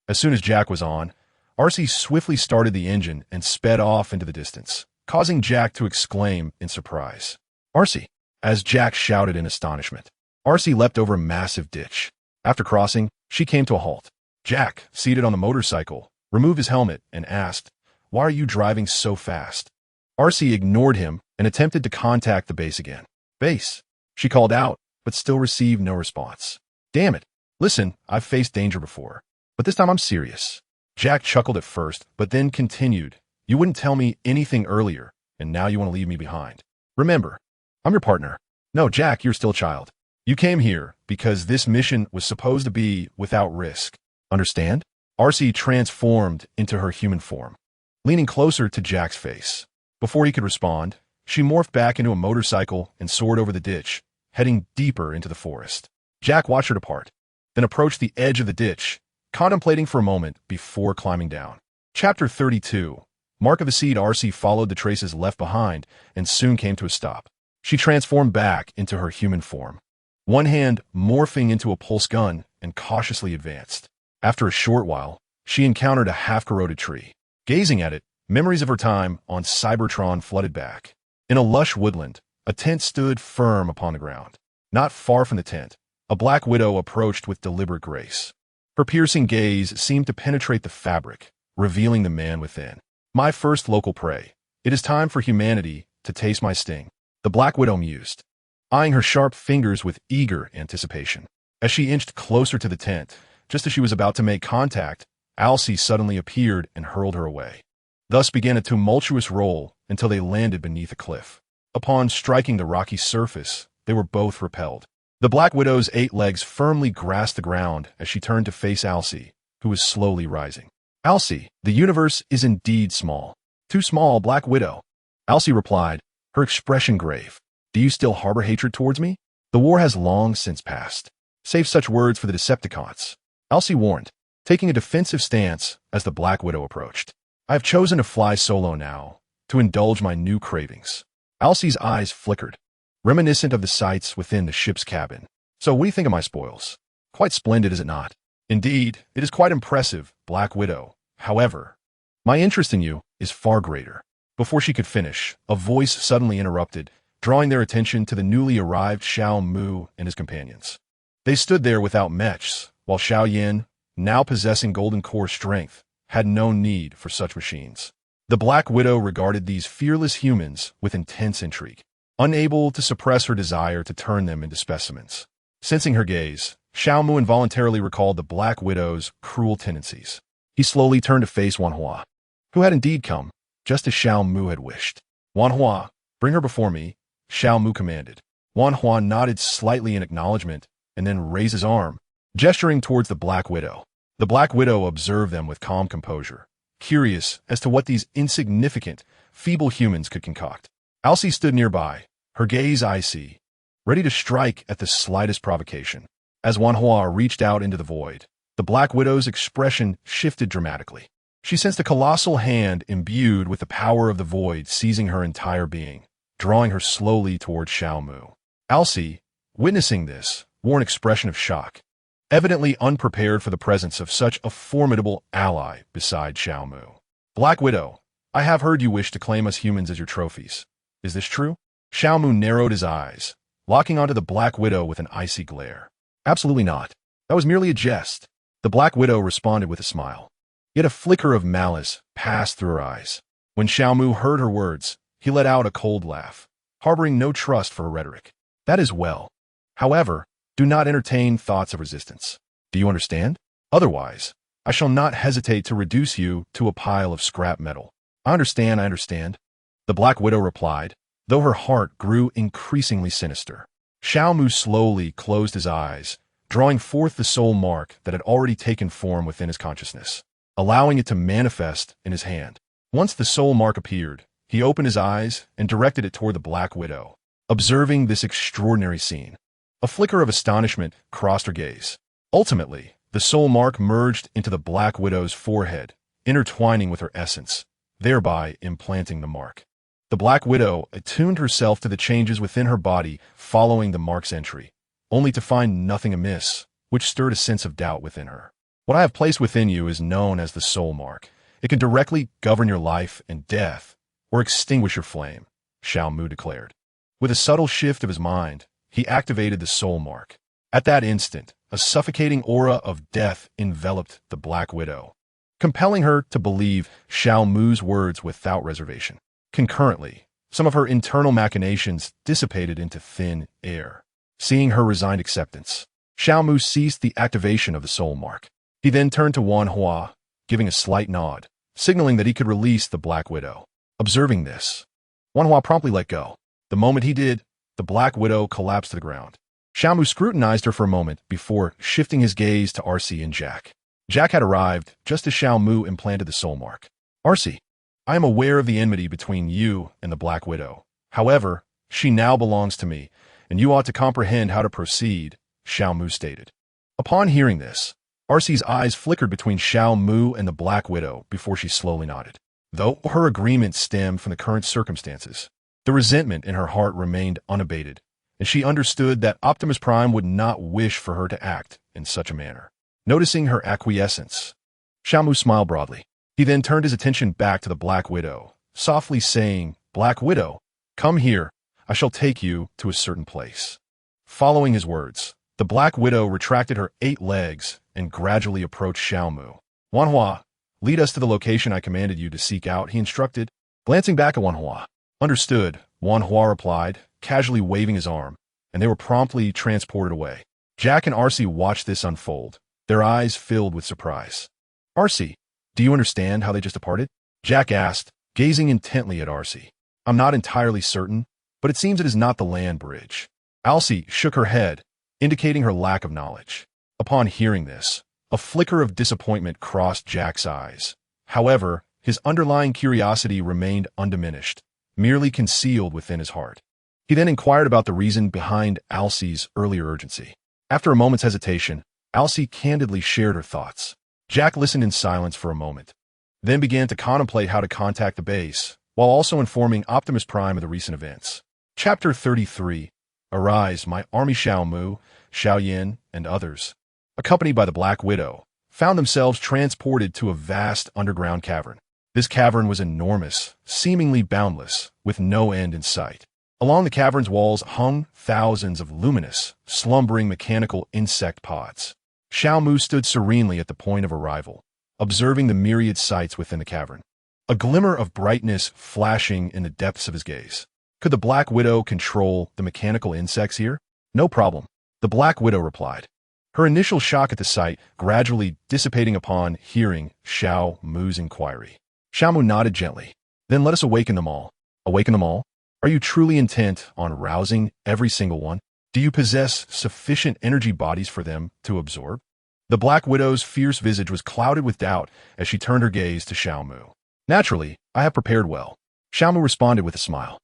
As soon as Jack was on, RC swiftly started the engine and sped off into the distance, causing Jack to exclaim in surprise. RC, as Jack shouted in astonishment. RC leapt over a massive ditch. After crossing, she came to a halt. Jack, seated on the motorcycle, removed his helmet and asked, Why are you driving so fast? RC ignored him and attempted to contact the base again. Base, she called out, but still received no response. Damn it. Listen, I've faced danger before, but this time I'm serious. Jack chuckled at first, but then continued. You wouldn't tell me anything earlier, and now you want to leave me behind. Remember, I'm your partner. No, Jack, you're still a child. You came here because this mission was supposed to be without risk. Understand? RC transformed into her human form, leaning closer to Jack's face. Before he could respond, she morphed back into a motorcycle and soared over the ditch, heading deeper into the forest. Jack watched her depart, then approached the edge of the ditch, contemplating for a moment before climbing down. Chapter 32. Mark of the Seed. RC followed the traces left behind and soon came to a stop. She transformed back into her human form, one hand morphing into a pulse gun, and cautiously advanced. After a short while, she encountered a half-corroded tree. Gazing at it, memories of her time on Cybertron flooded back. In a lush woodland, a tent stood firm upon the ground. Not far from the tent, a black widow approached with deliberate grace. Her piercing gaze seemed to penetrate the fabric, revealing the man within. My first local prey. It is time for humanity to taste my sting, the black widow mused, eyeing her sharp fingers with eager anticipation. As she inched closer to the tent, just as she was about to make contact, Alcee suddenly appeared and hurled her away. Thus began a tumultuous roll until they landed beneath a cliff. Upon striking the rocky surface, they were both repelled. The Black Widow's 8 legs firmly grasped the ground as she turned to face Alcee, who was slowly rising. Alcee, the universe is indeed small. Too small, Black Widow. Alcee replied, her expression grave. Do you still harbor hatred towards me? The war has long since passed. Save such words for the Decepticons. Alcee warned, taking a defensive stance as the Black Widow approached. I have chosen to fly solo now, to indulge my new cravings. Alcee's eyes flickered, reminiscent of the sights within the ship's cabin. So what do you think of my spoils? Quite splendid, is it not? Indeed, it is quite impressive, Black Widow. However, my interest in you is far greater. Before she could finish, a voice suddenly interrupted, drawing their attention to the newly arrived Xiao Mu and his companions. They stood there without mechs, while Xiao Yin, now possessing golden core strength, had no need for such machines. The Black Widow regarded these fearless humans with intense intrigue, unable to suppress her desire to turn them into specimens. Sensing her gaze, Xiao Mu involuntarily recalled the Black Widow's cruel tendencies. He slowly turned to face Wan Hua, who had indeed come, just as Xiao Mu had wished. Wan Hua, bring her before me, Xiao Mu commanded. Wan Hua nodded slightly in acknowledgement and then raised his arm, gesturing towards the Black Widow. The Black Widow observed them with calm composure, curious as to what these insignificant, feeble humans could concoct. Alcee stood nearby, her gaze icy, ready to strike at the slightest provocation. As Wan Hua reached out into the void, the Black Widow's expression shifted dramatically. She sensed a colossal hand imbued with the power of the void seizing her entire being, drawing her slowly toward Xiao Mu. Alcee, witnessing this, wore an expression of shock, evidently unprepared for the presence of such a formidable ally beside Xiao Mu. Black Widow, I have heard you wish to claim us humans as your trophies. Is this true? Xiao Mu narrowed his eyes, locking onto the Black Widow with an icy glare. Absolutely not. That was merely a jest. The Black Widow responded with a smile. Yet a flicker of malice passed through her eyes. When Xiao Mu heard her words, he let out a cold laugh, harboring no trust for her rhetoric. That is well. However, do not entertain thoughts of resistance. Do you understand? Otherwise, I shall not hesitate to reduce you to a pile of scrap metal. I understand. The Black Widow replied, though her heart grew increasingly sinister. Xiao Mu slowly closed his eyes, drawing forth the soul mark that had already taken form within his consciousness, allowing it to manifest in his hand. Once the soul mark appeared, he opened his eyes and directed it toward the Black Widow. Observing this extraordinary scene, a flicker of astonishment crossed her gaze. Ultimately, the soul mark merged into the Black Widow's forehead, intertwining with her essence, thereby implanting the mark. The Black Widow attuned herself to the changes within her body following the mark's entry, only to find nothing amiss, which stirred a sense of doubt within her. What I have placed within you is known as the soul mark. It can directly govern your life and death, or extinguish your flame, Xiao Mu declared. With a subtle shift of his mind, he activated the soul mark. At that instant, a suffocating aura of death enveloped the Black Widow, compelling her to believe Xiao Mu's words without reservation. Concurrently, some of her internal machinations dissipated into thin air. Seeing her resigned acceptance, Xiao Mu ceased the activation of the soul mark. He then turned to Wan Hua, giving a slight nod, signaling that he could release the Black Widow. Observing this, Wan Hua promptly let go. The moment he did, the Black Widow collapsed to the ground. Xiao Mu scrutinized her for a moment before shifting his gaze to Arcee and Jack. Jack had arrived just as Xiao Mu implanted the soul mark. Arcee, I am aware of the enmity between you and the Black Widow. However, she now belongs to me, and you ought to comprehend how to proceed, Xiao Mu stated. Upon hearing this, Arcee's eyes flickered between Xiao Mu and the Black Widow before she slowly nodded. Though her agreement stemmed from the current circumstances, the resentment in her heart remained unabated, and she understood that Optimus Prime would not wish for her to act in such a manner. Noticing her acquiescence, Xiao Mu smiled broadly. He then turned his attention back to the Black Widow, softly saying, Black Widow, come here, I shall take you to a certain place. Following his words, the Black Widow retracted her 8 legs and gradually approached Xiao Mu. Wan Hua, lead us to the location I commanded you to seek out, he instructed, glancing back at Wan Hua. Understood, Wan Hua replied, casually waving his arm, and they were promptly transported away. Jack and Arcee watched this unfold, their eyes filled with surprise. Arcee, do you understand how they just departed? Jack asked, gazing intently at Arcee. I'm not entirely certain, but it seems it is not the land bridge. Alcee shook her head, indicating her lack of knowledge. Upon hearing this, a flicker of disappointment crossed Jack's eyes. However, his underlying curiosity remained undiminished, merely concealed within his heart. He then inquired about the reason behind Alcee's earlier urgency. After a moment's hesitation, Alcee candidly shared her thoughts. Jack listened in silence for a moment, then began to contemplate how to contact the base, while also informing Optimus Prime of the recent events. Chapter 33. Arise, my army. Xiao Mu, Xiao Yin, and others, accompanied by the Black Widow, found themselves transported to a vast underground cavern. This cavern was enormous, seemingly boundless, with no end in sight. Along the cavern's walls hung thousands of luminous, slumbering mechanical insect pods. Xiao Mu stood serenely at the point of arrival, observing the myriad sights within the cavern, a glimmer of brightness flashing in the depths of his gaze. Could the Black Widow control the mechanical insects here? No problem, the Black Widow replied, her initial shock at the sight gradually dissipating upon hearing Xiao Mu's inquiry. Xiao Mu nodded gently. Then let us awaken them all. Awaken them all? Are you truly intent on rousing every single one? Do you possess sufficient energy bodies for them to absorb? The Black Widow's fierce visage was clouded with doubt as she turned her gaze to Xiao Mu. Naturally, I have prepared well, Xiao Mu responded with a smile.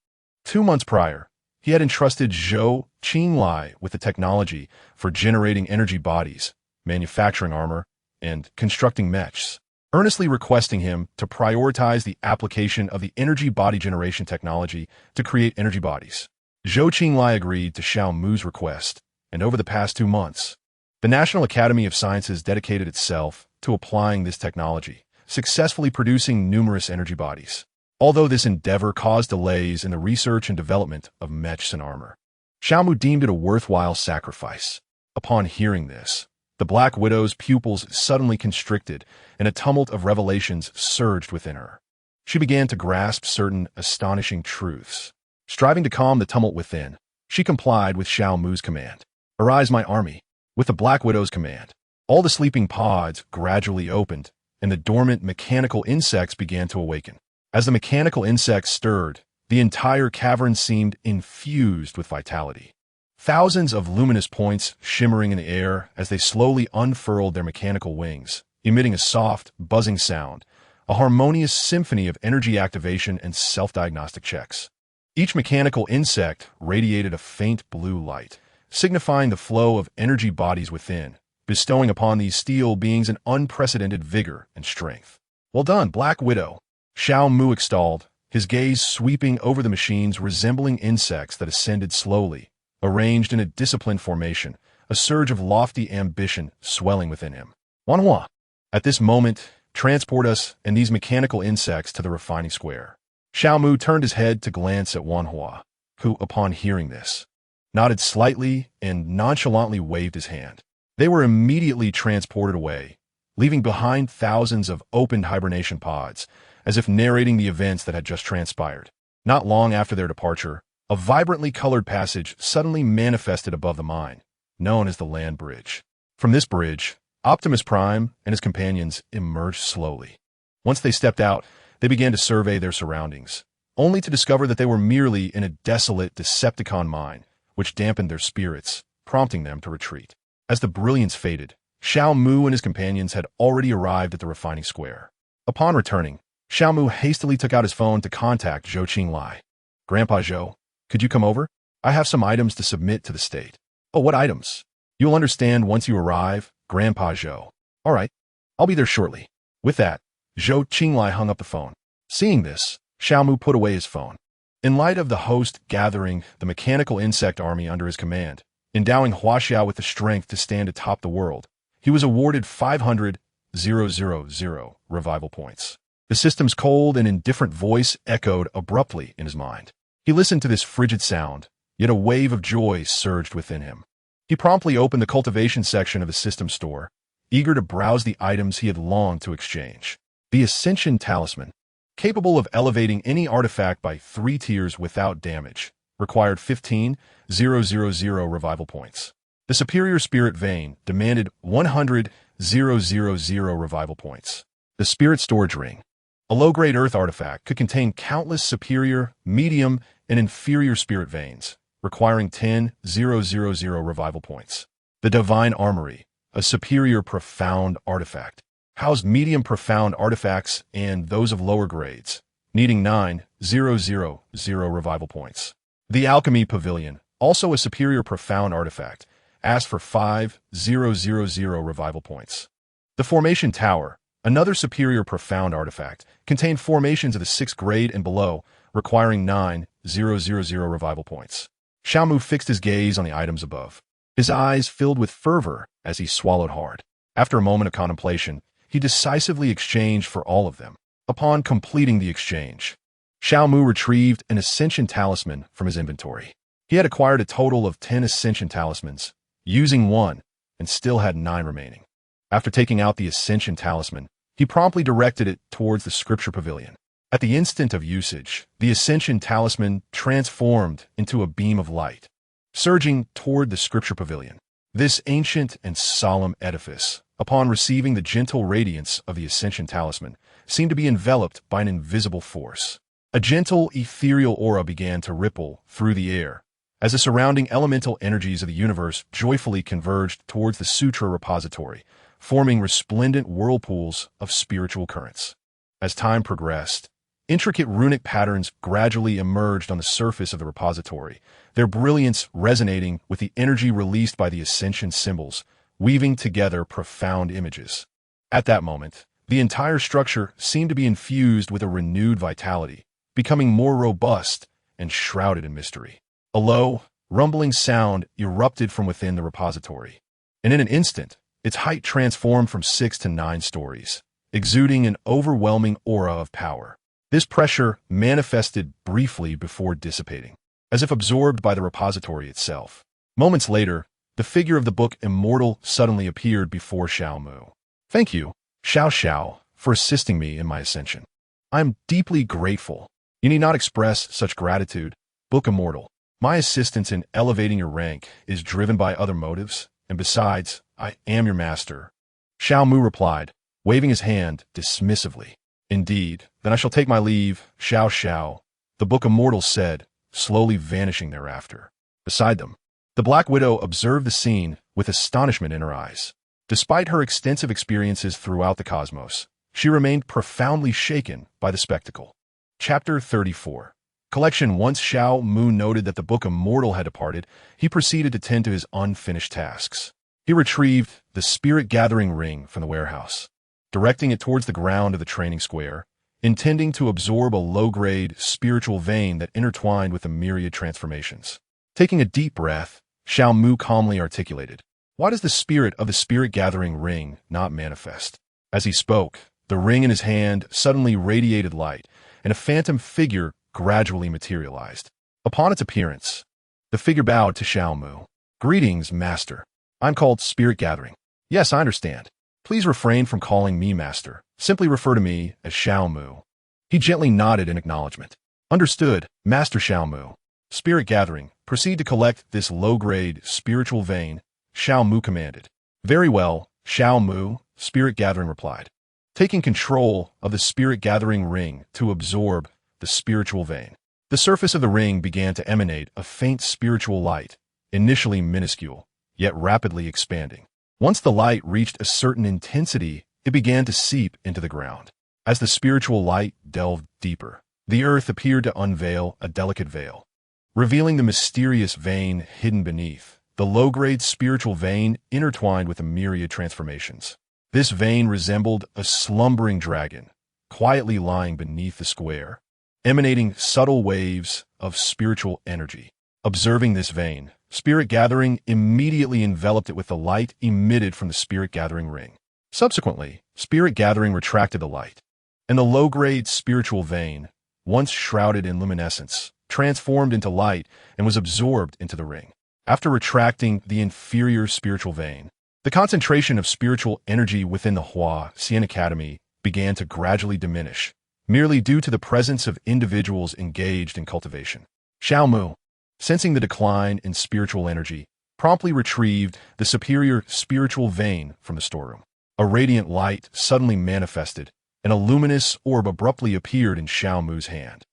2 months prior, he had entrusted Zhou Qinglai with the technology for generating energy bodies, manufacturing armor, and constructing mechs. earnestly requesting him to prioritize the application of the energy body generation technology to create energy bodies. Zhou Qinglai agreed to Xiao Mu's request, and over the past 2 months, the National Academy of Sciences dedicated itself to applying this technology, successfully producing numerous energy bodies. Although this endeavor caused delays in the research and development of mechs and armor, Xiao Mu deemed it a worthwhile sacrifice. Upon hearing this, the Black Widow's pupils suddenly constricted, and a tumult of revelations surged within her. She began to grasp certain astonishing truths. Striving to calm the tumult within, she complied with Xiao Mu's command. "Arise, my army." With the Black Widow's command, all the sleeping pods gradually opened, and the dormant mechanical insects began to awaken. As the mechanical insects stirred, the entire cavern seemed infused with vitality. Thousands of luminous points shimmering in the air as they slowly unfurled their mechanical wings, emitting a soft, buzzing sound, a harmonious symphony of energy activation and self-diagnostic checks. Each mechanical insect radiated a faint blue light, signifying the flow of energy bodies within, bestowing upon these steel beings an unprecedented vigor and strength. "Well done, Black Widow," Xiao Mu extolled, his gaze sweeping over the machines resembling insects that ascended slowly, arranged in a disciplined formation, a surge of lofty ambition swelling within him. "Wanhua, at this moment, transport us and these mechanical insects to the refining square." Xiao Mu turned his head to glance at Wanhua, who, upon hearing this, nodded slightly and nonchalantly waved his hand. They were immediately transported away, leaving behind thousands of opened hibernation pods, as if narrating the events that had just transpired. Not long after their departure, a vibrantly colored passage suddenly manifested above the mine, known as the land bridge. From this bridge, Optimus Prime and his companions emerged slowly. Once they stepped out, they began to survey their surroundings, only to discover that they were merely in a desolate Decepticon mine, which dampened their spirits, prompting them to retreat. As the brilliance faded, Xiao Mu and his companions had already arrived at the refining square. Upon returning, Xiao Mu hastily took out his phone to contact Zhou Qinglai. "Grandpa Zhou, could you come over? I have some items to submit to the state." "Oh, what items?" "You'll understand once you arrive, Grandpa Zhou." "All right, I'll be there shortly." With that, Zhou Qinglai hung up the phone. Seeing this, Xiao Mu put away his phone. In light of the host gathering the mechanical insect army under his command, endowing Huaxiao with the strength to stand atop the world, he was awarded 500,000 revival points. The system's cold and indifferent voice echoed abruptly in his mind. He listened to this frigid sound, yet a wave of joy surged within him. He promptly opened the cultivation section of the system store, eager to browse the items he had longed to exchange. The Ascension Talisman, capable of elevating any artifact by 3 tiers without damage, required 15,000 revival points. The Superior Spirit Vein demanded 100,000 revival points. The Spirit Storage Ring, a low-grade earth artifact, could contain countless superior, medium, and inferior spirit veins, requiring 10,000 revival points. The Divine Armory, a superior profound artifact, housed medium profound artifacts and those of lower grades, needing 9,000 revival points. The Alchemy Pavilion, also a superior profound artifact, asked for 5,000 revival points. The Formation Tower, another superior profound artifact, contained formations of the 6th grade and below, requiring 9,000 revival points. Xiao Mu fixed his gaze on the items above. His eyes filled with fervor as he swallowed hard. After a moment of contemplation, he decisively exchanged for all of them. Upon completing the exchange, Xiao Mu retrieved an Ascension Talisman from his inventory. He had acquired a total of 10 Ascension Talismans, using 1, and still had 9 remaining. After taking out the Ascension Talisman, he promptly directed it towards the Scripture Pavilion. At the instant of usage, the Ascension Talisman transformed into a beam of light, surging toward the Scripture Pavilion. This ancient and solemn edifice, upon receiving the gentle radiance of the Ascension Talisman, seemed to be enveloped by an invisible force. A gentle, ethereal aura began to ripple through the air, as the surrounding elemental energies of the universe joyfully converged towards the Sutra repository, forming resplendent whirlpools of spiritual currents. As time progressed, intricate runic patterns gradually emerged on the surface of the repository, their brilliance resonating with the energy released by the Ascension symbols, weaving together profound images. At that moment, The entire structure seemed to be infused with a renewed vitality, becoming more robust and shrouded in mystery. A low, rumbling sound erupted from within the repository, and in an instant, its height transformed from 6 to 9 stories, exuding an overwhelming aura of power. This pressure manifested briefly before dissipating, as if absorbed by the repository itself. Moments later, the figure of the book Immortal suddenly appeared before Xiao Mu. "Thank you, Xiao Xiao, for assisting me in my ascension. I am deeply grateful. You need not express such gratitude, Book Immortal. My assistance in elevating your rank is driven by other motives, and besides, I am your master." Xiao Mu replied, waving his hand dismissively. "Indeed, then I shall take my leave, Xiao Xiao," the Book Immortal said, slowly vanishing thereafter. Beside them, the Black Widow observed the scene with astonishment in her eyes. Despite her extensive experiences throughout the cosmos, she remained profoundly shaken by the spectacle. Chapter 34. Collection. Once Xiao Mu noted that the Book Immortal had departed, he proceeded to tend to his unfinished tasks. He retrieved the spirit-gathering ring from the warehouse, directing it towards the ground of the training square, intending to absorb a low-grade spiritual vein that intertwined with the myriad transformations. Taking a deep breath, Xiao Mu calmly articulated, "Why does the spirit of the spirit-gathering ring not manifest?" As he spoke, the ring in his hand suddenly radiated light, and a phantom figure gradually materialized. Upon its appearance, the figure bowed to Xiao Mu. "Greetings, Master. I'm called Spirit Gathering." "Yes, I understand. Please refrain from calling me Master. Simply refer to me as Xiao Mu." He gently nodded in acknowledgement. "Understood, Master Xiao Mu." Spirit Gathering, proceed to collect this low-grade spiritual vein, Xiao Mu commanded. "Very well, Xiao Mu," Spirit Gathering replied, taking control of the Spirit Gathering ring to absorb the spiritual vein. The surface of the ring began to emanate a faint spiritual light, initially minuscule, yet rapidly expanding. Once the light reached a certain intensity, it began to seep into the ground. As the spiritual light delved deeper, the earth appeared to unveil a delicate veil, revealing the mysterious vein hidden beneath. The low-grade spiritual vein intertwined with the myriad transformations. This vein resembled a slumbering dragon, quietly lying beneath the square, emanating subtle waves of spiritual energy. Observing this vein, Spirit Gathering immediately enveloped it with the light emitted from the Spirit Gathering ring. Subsequently, Spirit Gathering retracted the light, and the low-grade spiritual vein, once shrouded in luminescence, transformed into light and was absorbed into the ring. After retracting the inferior spiritual vein, the concentration of spiritual energy within the Xian Academy began to gradually diminish, merely due to the presence of individuals engaged in cultivation. Xiao Mu, sensing the decline in spiritual energy, promptly retrieved the superior spiritual vein from the storeroom. A radiant light suddenly manifested, and a luminous orb abruptly appeared in Xiao Mu's hand.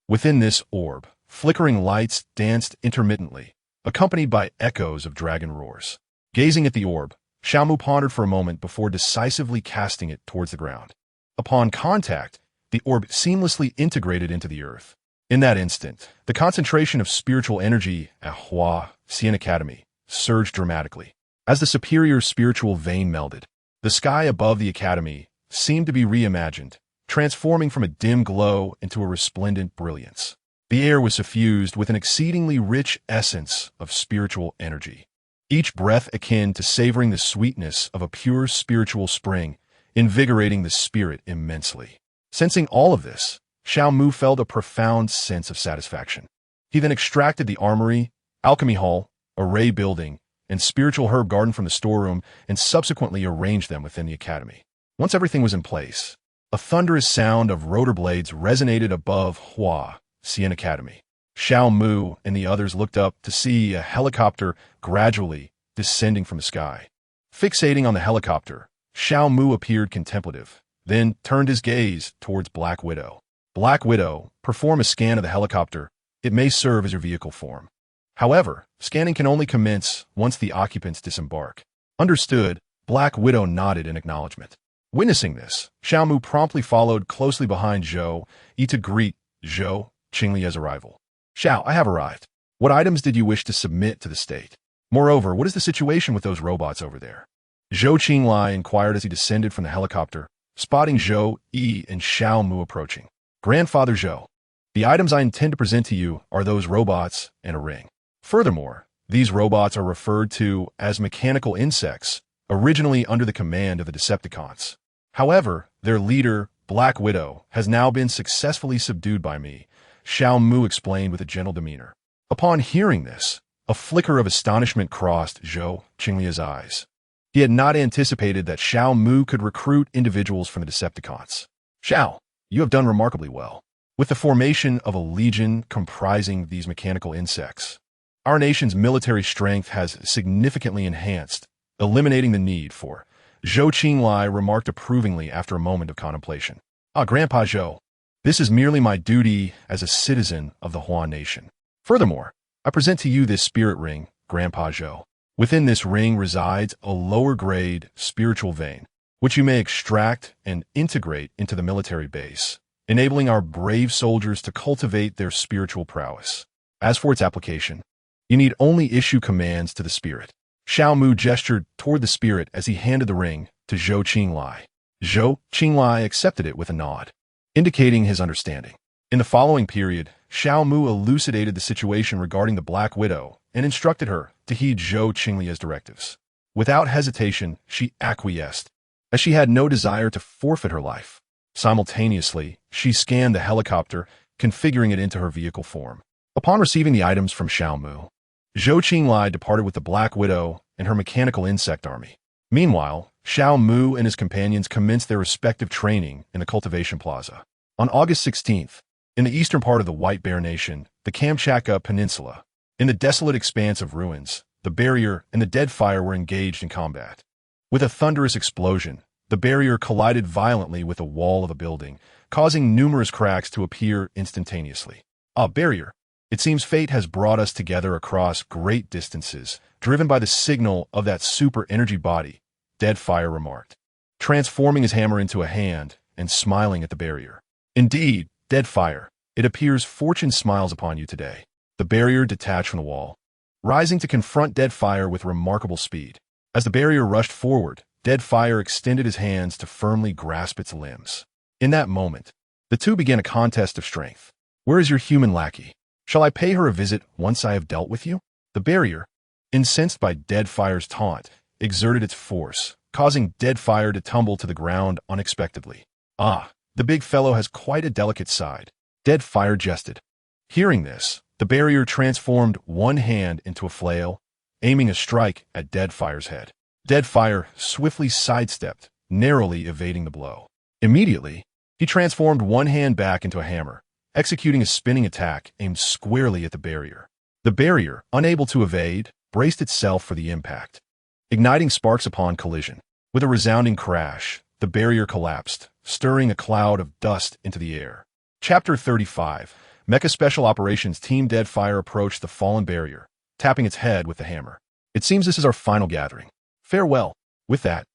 Within this orb, flickering lights danced intermittently, accompanied by echoes of dragon roars. Gazing at the orb, Xiao Mu pondered for a moment before decisively casting it towards the ground. Upon contact, the orb seamlessly integrated into the earth. In that instant, the concentration of spiritual energy at Xian Academy surged dramatically. As the superior spiritual vein melded, the sky above the academy seemed to be reimagined, transforming from a dim glow into a resplendent brilliance. The air was suffused with an exceedingly rich essence of spiritual energy, each breath akin to savoring the sweetness of a pure spiritual spring, invigorating the spirit immensely. Sensing all of this, Xiao Mu felt a profound sense of satisfaction. He then extracted the armory, alchemy hall, array building, and spiritual herb garden from the storeroom and subsequently arranged them within the academy. Once everything was in place, a thunderous sound of rotor blades resonated above Xian Academy. Xiao Mu and the others looked up to see a helicopter gradually descending from the sky. Fixating on the helicopter, Xiao Mu appeared contemplative, then turned his gaze towards Black Widow. "Black Widow, perform a scan of the helicopter. It may serve as your vehicle form. However, scanning can only commence once the occupants disembark." "Understood," Black Widow nodded in acknowledgement. Witnessing this, Xiao Mu promptly followed closely behind Zhou Yi to greet Zhou Qingli's arrival. "Xiao, I have arrived. What items did you wish to submit to the state? Moreover, what is the situation with those robots over there?" Zhou Qingli inquired as he descended from the helicopter, spotting Zhou, Yi, and Xiao Mu approaching. Grandfather Zhou, the items I intend to present to you are those robots and a ring. Furthermore, these robots are referred to as mechanical insects, originally under the command of the Decepticons. However, their leader, Black Widow, has now been successfully subdued by me, Xiao Mu explained with a gentle demeanor. Upon hearing this, a flicker of astonishment crossed Zhou Qinglia's eyes. He had not anticipated that Xiao Mu could recruit individuals from the Decepticons. Xiao, you have done remarkably well. With the formation of a legion comprising these mechanical insects, our nation's military strength has significantly enhanced, eliminating the need for. Zhou Qinglai remarked approvingly after a moment of contemplation. Grandpa Zhou, this is merely my duty as a citizen of the Huan nation. Furthermore, I present to you this spirit ring, Grandpa Zhou. Within this ring resides a lower-grade spiritual vein, which you may extract and integrate into the military base, enabling our brave soldiers to cultivate their spiritual prowess. As for its application, you need only issue commands to the spirit. Xiao Mu gestured toward the spirit as he handed the ring to Zhou Qinglai. Zhou Qinglai accepted it with a nod, indicating his understanding. In the following period, Xiao Mu elucidated the situation regarding the Black Widow and instructed her to heed Zhou Qinglia's directives. Without hesitation, she acquiesced, as she had no desire to forfeit her life. Simultaneously, she scanned the helicopter, configuring it into her vehicle form. Upon receiving the items from Xiao Mu, Zhou Qinglai departed with the Black Widow and her mechanical insect army. Meanwhile, Xiao Mu and his companions commenced their respective training in the cultivation plaza. On August 16th, in the eastern part of the White Bear Nation, the Kamchatka Peninsula, in the desolate expanse of ruins, the barrier and the Deadfire were engaged in combat. With a thunderous explosion, the barrier collided violently with the wall of a building, causing numerous cracks to appear instantaneously. Barrier. It seems fate has brought us together across great distances, driven by the signal of that super energy body, Deadfire remarked, transforming his hammer into a hand and smiling at the barrier. Indeed, Deadfire, it appears fortune smiles upon you today. The barrier detached from the wall, rising to confront Deadfire with remarkable speed. As the barrier rushed forward, Deadfire extended his hands to firmly grasp its limbs. In that moment, the two began a contest of strength. Where is your human lackey? Shall I pay her a visit once I have dealt with you? The barrier, incensed by Deadfire's taunt, exerted its force, causing Deadfire to tumble to the ground unexpectedly. The big fellow has quite a delicate side, Deadfire jested. Hearing this, the barrier transformed one hand into a flail, aiming a strike at Deadfire's head. Deadfire swiftly sidestepped, narrowly evading the blow. Immediately, he transformed one hand back into a hammer, executing a spinning attack aimed squarely at the barrier. The barrier, unable to evade, braced itself for the impact, igniting sparks upon collision. With a resounding crash, the barrier collapsed, stirring a cloud of dust into the air. Chapter 35. Mecha Special Operations Team Deadfire approached the fallen barrier, tapping its head with the hammer. It seems this is our final gathering. Farewell. With that,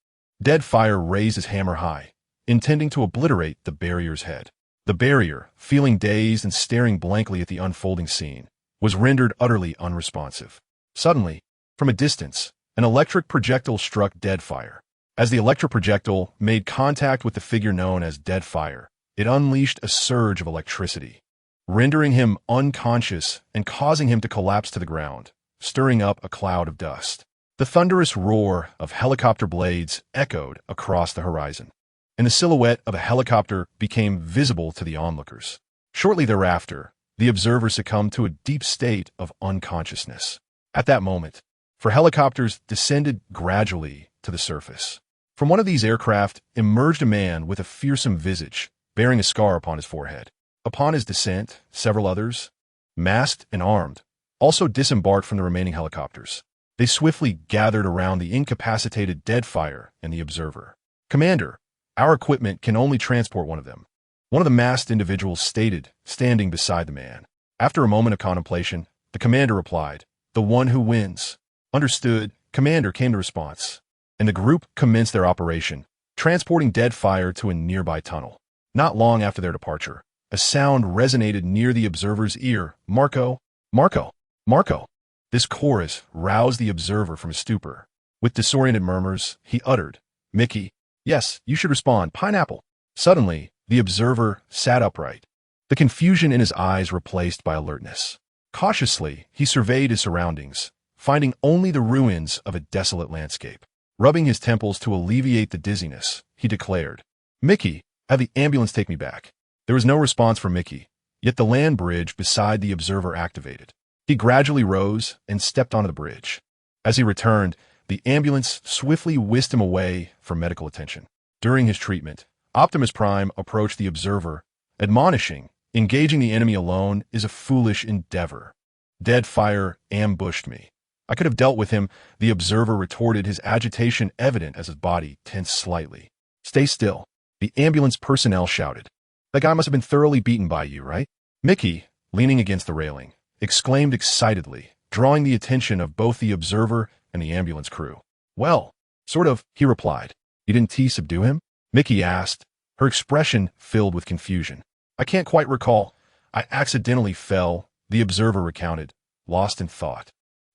Deadfire raised his hammer high, intending to obliterate the barrier's head. The barrier, feeling dazed and staring blankly at the unfolding scene, was rendered utterly unresponsive. Suddenly, from a distance, an electric projectile struck Deadfire. As the electric projectile made contact with the figure known as Deadfire, it unleashed a surge of electricity, rendering him unconscious and causing him to collapse to the ground, stirring up a cloud of dust. The thunderous roar of helicopter blades echoed across the horizon, and the silhouette of a helicopter became visible to the onlookers. Shortly thereafter, the observer succumbed to a deep state of unconsciousness. At that moment, four helicopters descended gradually to the surface. From one of these aircraft emerged a man with a fearsome visage, bearing a scar upon his forehead. Upon his descent, several others, masked and armed, also disembarked from the remaining helicopters. They swiftly gathered around the incapacitated Deadfire and the observer. Commander, our equipment can only transport one of them, one of the masked individuals stated, standing beside the man. After a moment of contemplation, the commander replied, "The one who wins." Understood, Commander, came the response, and the group commenced their operation, transporting Deadfire to a nearby tunnel. Not long after their departure, a sound resonated near the observer's ear. "Marco! Marco! Marco!" This chorus roused the observer from his stupor. With disoriented murmurs, he uttered, "Mickey, Yes, you should respond, pineapple. Suddenly, the observer sat upright, the confusion in his eyes replaced by alertness. Cautiously, he surveyed his surroundings, finding only the ruins of a desolate landscape. Rubbing his temples to alleviate the dizziness, he declared, "Mickey, have the ambulance take me back." There was no response from Mickey, yet the land bridge beside the observer activated. He gradually rose and stepped onto the bridge. As he returned, the ambulance swiftly whisked him away for medical attention. During his treatment, Optimus Prime approached the observer, admonishing, "Engaging the enemy alone is a foolish endeavor. Deadfire ambushed me. I could have dealt with him," the observer retorted, his agitation evident as his body tensed slightly. "Stay still," the ambulance personnel shouted. "That guy must have been thoroughly beaten by you, right?" Mickey, leaning against the railing, exclaimed excitedly, drawing the attention of both the observer and the ambulance crew. "Well, sort of," he replied. "You didn't subdue him?" Mickey asked, her expression filled with confusion. "I can't quite recall. I accidentally fell," the observer recounted, lost in thought.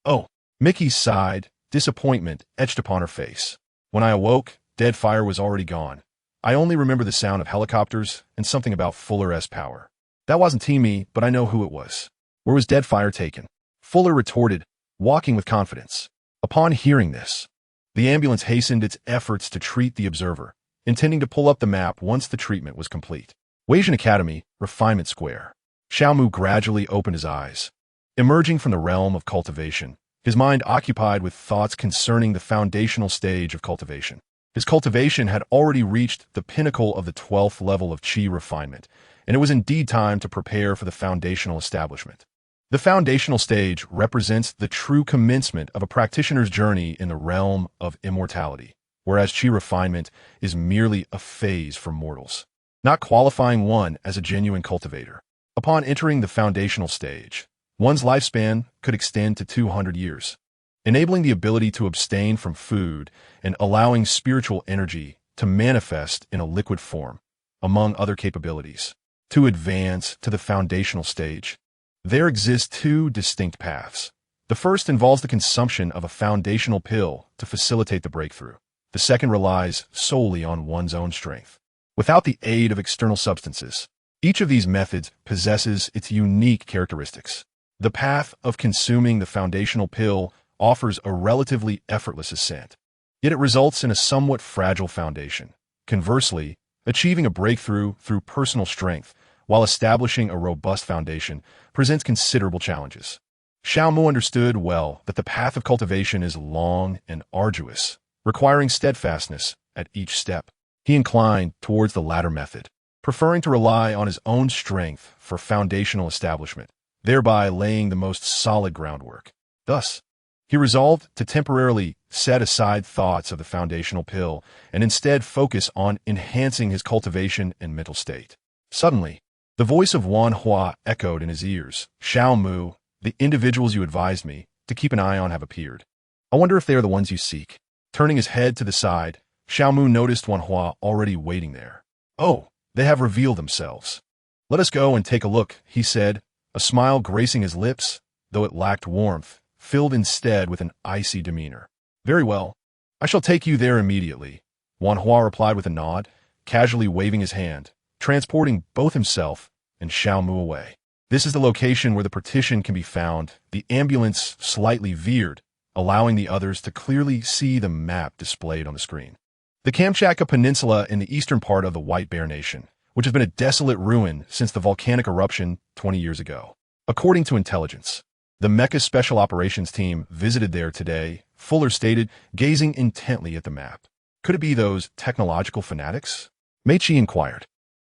"Oh," Mickey sighed, disappointment etched upon her face. "When I awoke, Deadfire was already gone. I only remember the sound of helicopters and something about Fuller's power. That wasn't me, but I know who it was." "Where was Deadfire taken?" Fuller retorted, walking with confidence. Upon hearing this, the ambulance hastened its efforts to treat the observer, intending to pull up the map once the treatment was complete. Wasion Academy, Refinement Square. Xiaomu gradually opened his eyes. Emerging from the realm of cultivation, his mind occupied with thoughts concerning the foundational stage of cultivation. His cultivation had already reached the pinnacle of the 12th level of Qi refinement, and it was indeed time to prepare for the foundational establishment. The foundational stage represents the true commencement of a practitioner's journey in the realm of immortality, whereas Qi refinement is merely a phase for mortals, not qualifying one as a genuine cultivator. Upon entering the foundational stage, one's lifespan could extend to 200 years, enabling the ability to abstain from food and allowing spiritual energy to manifest in a liquid form, among other capabilities. To advance to the foundational stage, there exist two distinct paths. The first involves the consumption of a foundational pill to facilitate the breakthrough. The second relies solely on one's own strength, without the aid of external substances. Each of these methods possesses its unique characteristics. The path of consuming the foundational pill offers a relatively effortless ascent, yet it results in a somewhat fragile foundation. Conversely, achieving a breakthrough through personal strength while establishing a robust foundation presents considerable challenges. Xiaomu understood well that the path of cultivation is long and arduous, requiring steadfastness at each step. He inclined towards the latter method, preferring to rely on his own strength for foundational establishment, thereby laying the most solid groundwork. Thus, he resolved to temporarily set aside thoughts of the foundational pill and instead focus on enhancing his cultivation and mental state. Suddenly, the voice of Wan Hua echoed in his ears. "Xiaomu, the individuals you advised me to keep an eye on have appeared. I wonder if they are the ones you seek." Turning his head to the side, Xiaomu noticed Wan Hua already waiting there. "Oh, they have revealed themselves. Let us go and take a look," he said, a smile gracing his lips, though it lacked warmth, filled instead with an icy demeanor. "Very well. I shall take you there immediately," Wan Hua replied with a nod, casually waving his hand, transporting both himself and Xiaomu away. "This is the location where the partition can be found." The ambulance slightly veered, allowing the others to clearly see the map displayed on the screen. The Kamchatka Peninsula in the eastern part of the White Bear Nation, which has been a desolate ruin since the volcanic eruption 20 years ago. According to intelligence, the Mecha Special Operations Team visited there today, Fuller stated, gazing intently at the map. "Could it be those technological fanatics?" Meichi inquired.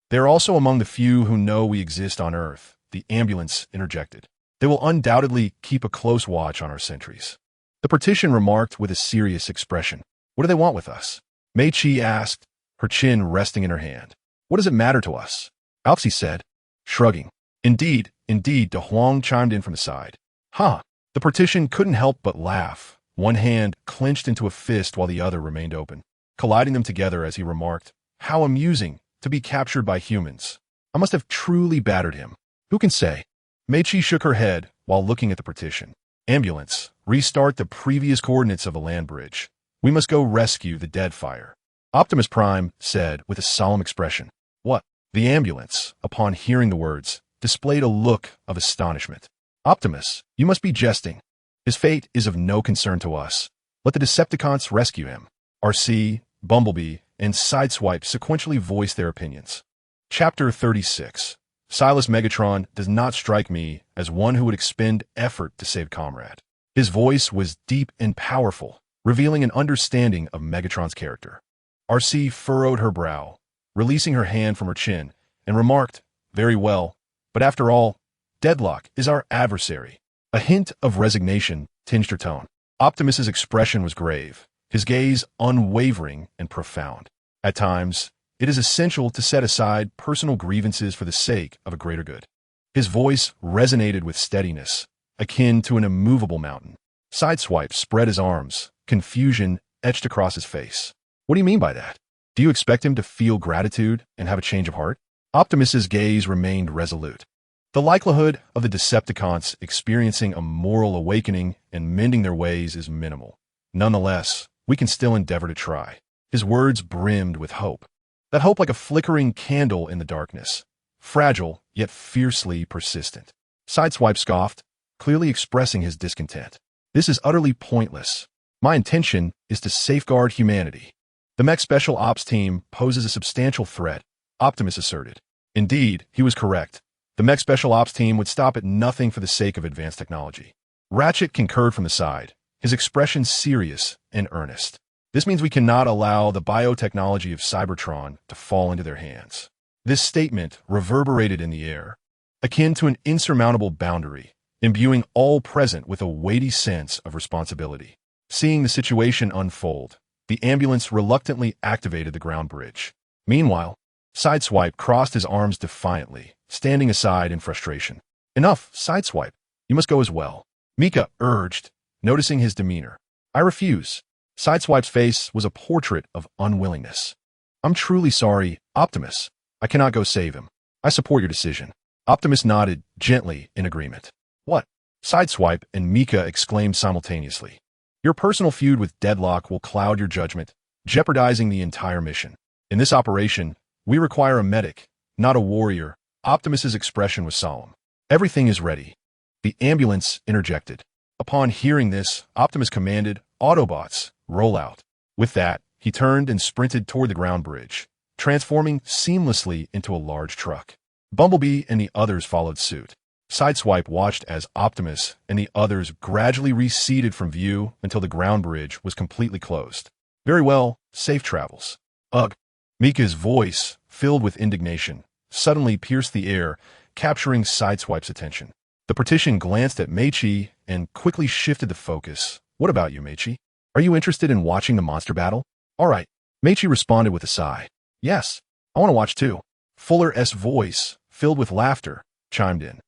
"They're also among the few who know we exist on Earth," the ambulance interjected. "They will undoubtedly keep a close watch on our sentries." The partition remarked with a serious expression. "What do they want with us?" Meichi asked, her chin resting in her hand. "What does it matter to us?" Alxi said, shrugging. Indeed, De Huang chimed in from the side. "Huh." The partition couldn't help but laugh, one hand clenched into a fist while the other remained open, colliding them together as he remarked, "How amusing to be captured by humans. I must have truly battered him. Who can say?" Meichi shook her head while looking at the partition. "Ambulance, restart the previous coordinates of the land bridge. We must go rescue the Deadfire." Optimus Prime said with a solemn expression. What? The ambulance, upon hearing the words, displayed a look of astonishment. Optimus, you must be jesting. His fate is of no concern to us. Let the Decepticons rescue him. RC, Bumblebee, and Sideswipe sequentially voiced their opinions. Chapter 36. Silas Megatron does not strike me as one who would expend effort to save Comrade. His voice was deep and powerful, revealing an understanding of Megatron's character. RC furrowed her brow, releasing her hand from her chin, and remarked, very well, but after all, Deadlock is our adversary. A hint of resignation tinged her tone. Optimus's expression was grave, his gaze unwavering and profound. At times, it is essential to set aside personal grievances for the sake of a greater good. His voice resonated with steadiness, akin to an immovable mountain. Sideswipe spread his arms, confusion etched across his face. What do you mean by that? Do you expect him to feel gratitude and have a change of heart? Optimus's gaze remained resolute. The likelihood of the Decepticons experiencing a moral awakening and mending their ways is minimal. Nonetheless, we can still endeavor to try. His words brimmed with hope. That hope like a flickering candle in the darkness, fragile yet fiercely persistent. Sideswipe scoffed, clearly expressing his discontent. This is utterly pointless. My intention is to safeguard humanity. The mech special ops team poses a substantial threat, Optimus asserted. Indeed, he was correct. The mech special ops team would stop at nothing for the sake of advanced technology. Ratchet concurred from the side, his expression serious and earnest. This means we cannot allow the biotechnology of Cybertron to fall into their hands. This statement reverberated in the air, akin to an insurmountable boundary, imbuing all present with a weighty sense of responsibility. Seeing the situation unfold, the ambulance reluctantly activated the ground bridge. Meanwhile, Sideswipe crossed his arms defiantly, standing aside in frustration. Enough, Sideswipe. You must go as well. Mika urged, noticing his demeanor. I refuse. Sideswipe's face was a portrait of unwillingness. I'm truly sorry, Optimus. I cannot go save him. I support your decision. Optimus nodded gently in agreement. What? Sideswipe and Mika exclaimed simultaneously. Your personal feud with Deadlock will cloud your judgment, jeopardizing the entire mission. In this operation, we require a medic, not a warrior. Optimus's expression was solemn. Everything is ready. The ambulance interjected. Upon hearing this, Optimus commanded, Autobots, roll out. With that, he turned and sprinted toward the ground bridge, transforming seamlessly into a large truck. Bumblebee and the others followed suit. Sideswipe watched as Optimus and the others gradually receded from view until the ground bridge was completely closed. Very well, safe travels. Ugh. Mika's voice, filled with indignation, suddenly pierced the air, capturing Sideswipe's attention. The partition glanced at Meichi and quickly shifted the focus. What about you, Meichi? Are you interested in watching the monster battle? All right. Meichi responded with a sigh. Yes, I want to watch too. Fuller's voice, filled with laughter, chimed in.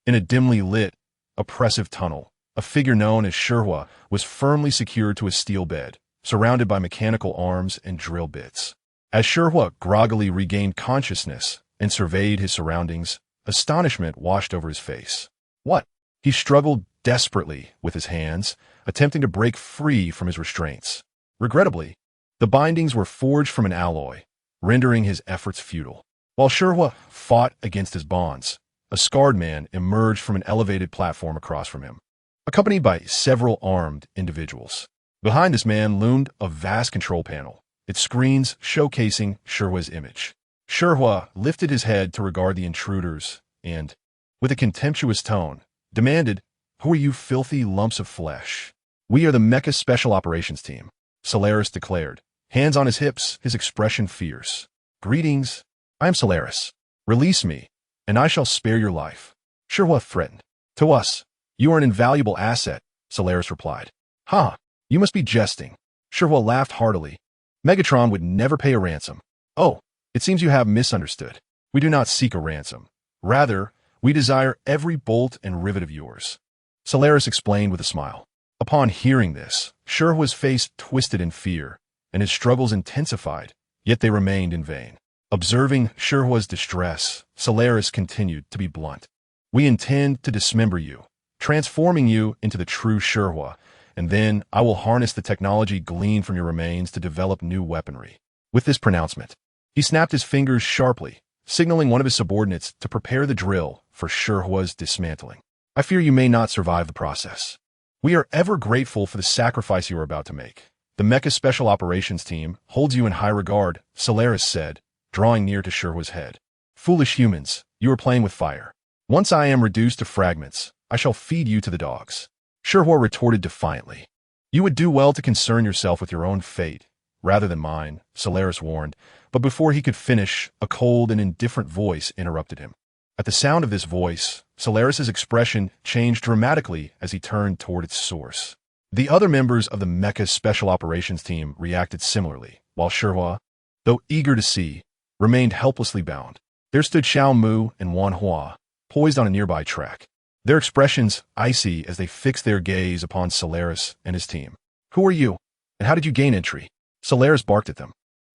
In a dimly lit, oppressive tunnel, a figure known as Sherwa was firmly secured to a steel bed, surrounded by mechanical arms and drill bits. As Sherwa groggily regained consciousness and surveyed his surroundings, astonishment washed over his face. What? He struggled desperately with his hands, attempting to break free from his restraints. Regrettably, the bindings were forged from an alloy, rendering his efforts futile. While Sherwa fought against his bonds, a scarred man emerged from an elevated platform across from him, accompanied by several armed individuals. Behind this man loomed a vast control panel, its screens showcasing Sherwa's image. Sherwa lifted his head to regard the intruders and, with a contemptuous tone, demanded, Who are you filthy lumps of flesh? We are the Mecha Special Operations Team, Solaris declared, hands on his hips, his expression fierce. Greetings. I am Solaris. Release me, and I shall spare your life. Sherwa threatened. To us, you are an invaluable asset, Solaris replied. Ha, you must be jesting. Sherwa laughed heartily. Megatron would never pay a ransom. Oh, it seems you have misunderstood. We do not seek a ransom. Rather, we desire every bolt and rivet of yours. Solaris explained with a smile. Upon hearing this, Sherwa's face twisted in fear, and his struggles intensified, yet they remained in vain. Observing Sherwa's distress, Solaris continued to be blunt. We intend to dismember you, transforming you into the true Sherwa, and then I will harness the technology gleaned from your remains to develop new weaponry. With this pronouncement, he snapped his fingers sharply, signaling one of his subordinates to prepare the drill for Sherhua's dismantling. I fear you may not survive the process. We are ever grateful for the sacrifice you are about to make. The Mecha Special Operations Team holds you in high regard, Solaris said, drawing near to Sherhua's head. Foolish humans, you are playing with fire. Once I am reduced to fragments, I shall feed you to the dogs. Sherhua retorted defiantly. You would do well to concern yourself with your own fate, rather than mine, Solaris warned, but before he could finish, a cold and indifferent voice interrupted him. At the sound of this voice, Solaris's expression changed dramatically as he turned toward its source. The other members of the Mecha Special Operations Team reacted similarly, while Sherhua, though eager to see, remained helplessly bound. There stood Xiao Mu and Wan Hua, poised on a nearby track, their expressions icy as they fixed their gaze upon Solaris and his team. Who are you, and how did you gain entry? Solaris barked at them.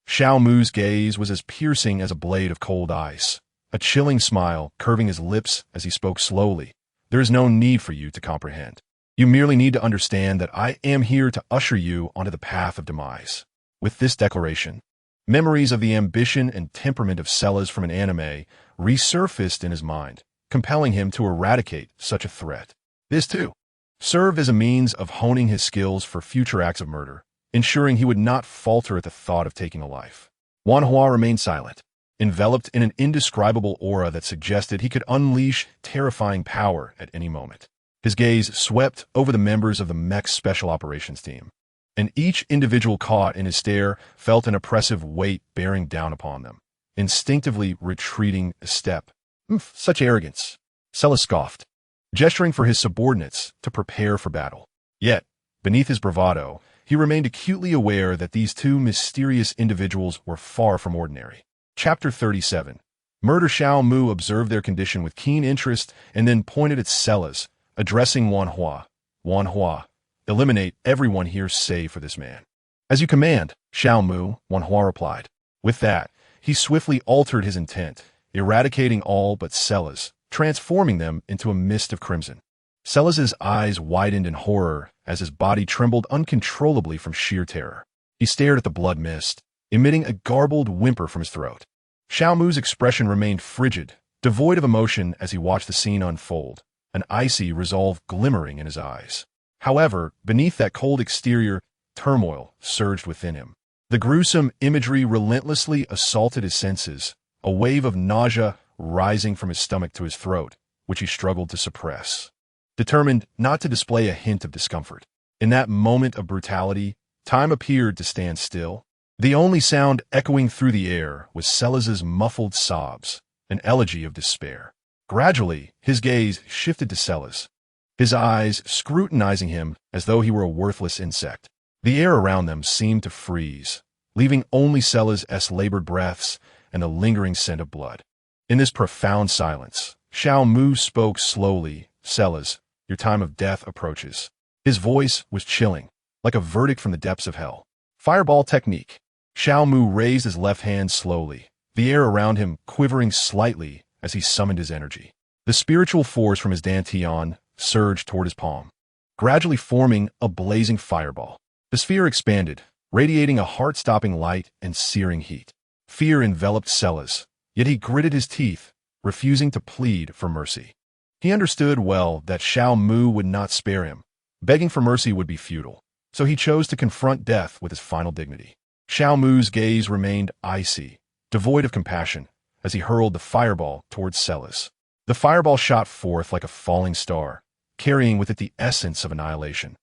Xiao Mu's gaze was as piercing as a blade of cold ice, a chilling smile curving his lips as he spoke slowly. There is no need for you to comprehend. You merely need to understand that I am here to usher you onto the path of demise. With this declaration, memories of the ambition and temperament of Sellers from an anime resurfaced in his mind, compelling him to eradicate such a threat. This, too, served as a means of honing his skills for future acts of murder, ensuring he would not falter at the thought of taking a life. Wan Hua remained silent, enveloped in an indescribable aura that suggested he could unleash terrifying power at any moment. His gaze swept over the members of the Mech Special Operations Team, and each individual caught in his stare felt an oppressive weight bearing down upon them, instinctively retreating a step. Such arrogance, Sella scoffed, gesturing for his subordinates to prepare for battle. Yet, beneath his bravado, he remained acutely aware that these two mysterious individuals were far from ordinary. Chapter 37. Murder. Xiao Mu observed their condition with keen interest and then pointed at Sellas, addressing Wan Hua. Wan Hua, eliminate everyone here save for this man. As you command, Xiao Mu, Wan Hua replied. With that, he swiftly altered his intent, eradicating all but Sellas, transforming them into a mist of crimson. Sellas's eyes widened in horror as his body trembled uncontrollably from sheer terror. He stared at the blood mist, emitting a garbled whimper from his throat. Xiao Mu's expression remained frigid, devoid of emotion as he watched the scene unfold, an icy resolve glimmering in his eyes. However, beneath that cold exterior, turmoil surged within him. The gruesome imagery relentlessly assaulted his senses, a wave of nausea rising from his stomach to his throat, which he struggled to suppress, determined not to display a hint of discomfort. In that moment of brutality, time appeared to stand still. The only sound echoing through the air was Sellas's muffled sobs, an elegy of despair. Gradually, his gaze shifted to Sellas, his eyes scrutinizing him as though he were a worthless insect. The air around them seemed to freeze, leaving only Sellas's labored breaths and the lingering scent of blood. In this profound silence, Xiao Mu spoke slowly. Sellas, your time of death approaches. His voice was chilling, like a verdict from the depths of hell. Fireball technique. Xiao Mu raised his left hand slowly, the air around him quivering slightly as he summoned his energy. The spiritual force from his dantian surged toward his palm, gradually forming a blazing fireball. The sphere expanded, radiating a heart-stopping light and searing heat. Fear enveloped Sellas, yet he gritted his teeth, refusing to plead for mercy. He understood well that Xiao Mu would not spare him. Begging for mercy would be futile, so he chose to confront death with his final dignity. Xiao Mu's gaze remained icy, devoid of compassion, as he hurled the fireball towards Sellas. The fireball shot forth like a falling star, carrying with it the essence of annihilation.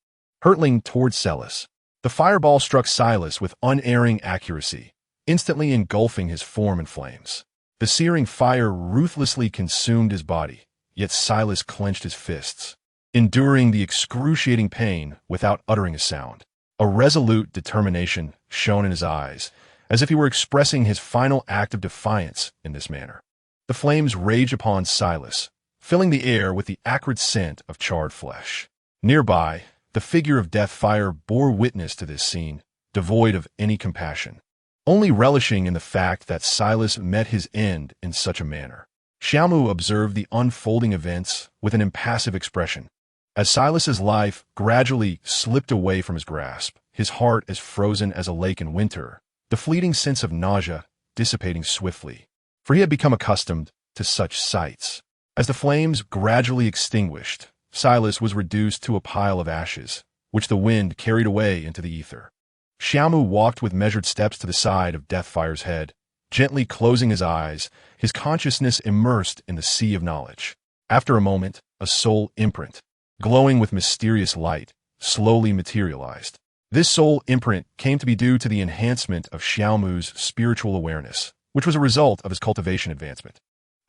Hurtling towards Sellas, the fireball struck Silas with unerring accuracy, instantly engulfing his form in flames. The searing fire ruthlessly consumed his body, yet Silas clenched his fists, enduring the excruciating pain without uttering a sound. A resolute determination shone in his eyes, as if he were expressing his final act of defiance in this manner. The flames raged upon Silas, filling the air with the acrid scent of charred flesh. Nearby, the figure of Deathfire bore witness to this scene, devoid of any compassion, only relishing in the fact that Silas met his end in such a manner. Xiao Mu observed the unfolding events with an impassive expression. As Silas's life gradually slipped away from his grasp, his heart as frozen as a lake in winter, the fleeting sense of nausea dissipating swiftly, for he had become accustomed to such sights. As the flames gradually extinguished, Silas was reduced to a pile of ashes, which the wind carried away into the ether. Xiaomu walked with measured steps to the side of Deathfire's head, gently closing his eyes, his consciousness immersed in the sea of knowledge. After a moment, a soul imprint, glowing with mysterious light, slowly materialized. This soul imprint came to be due to the enhancement of Xiaomu's spiritual awareness, which was a result of his cultivation advancement.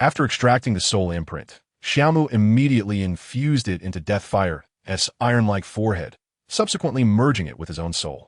After extracting the soul imprint, Xiaomu immediately infused it into Deathfire's iron-like forehead, subsequently merging it with his own soul.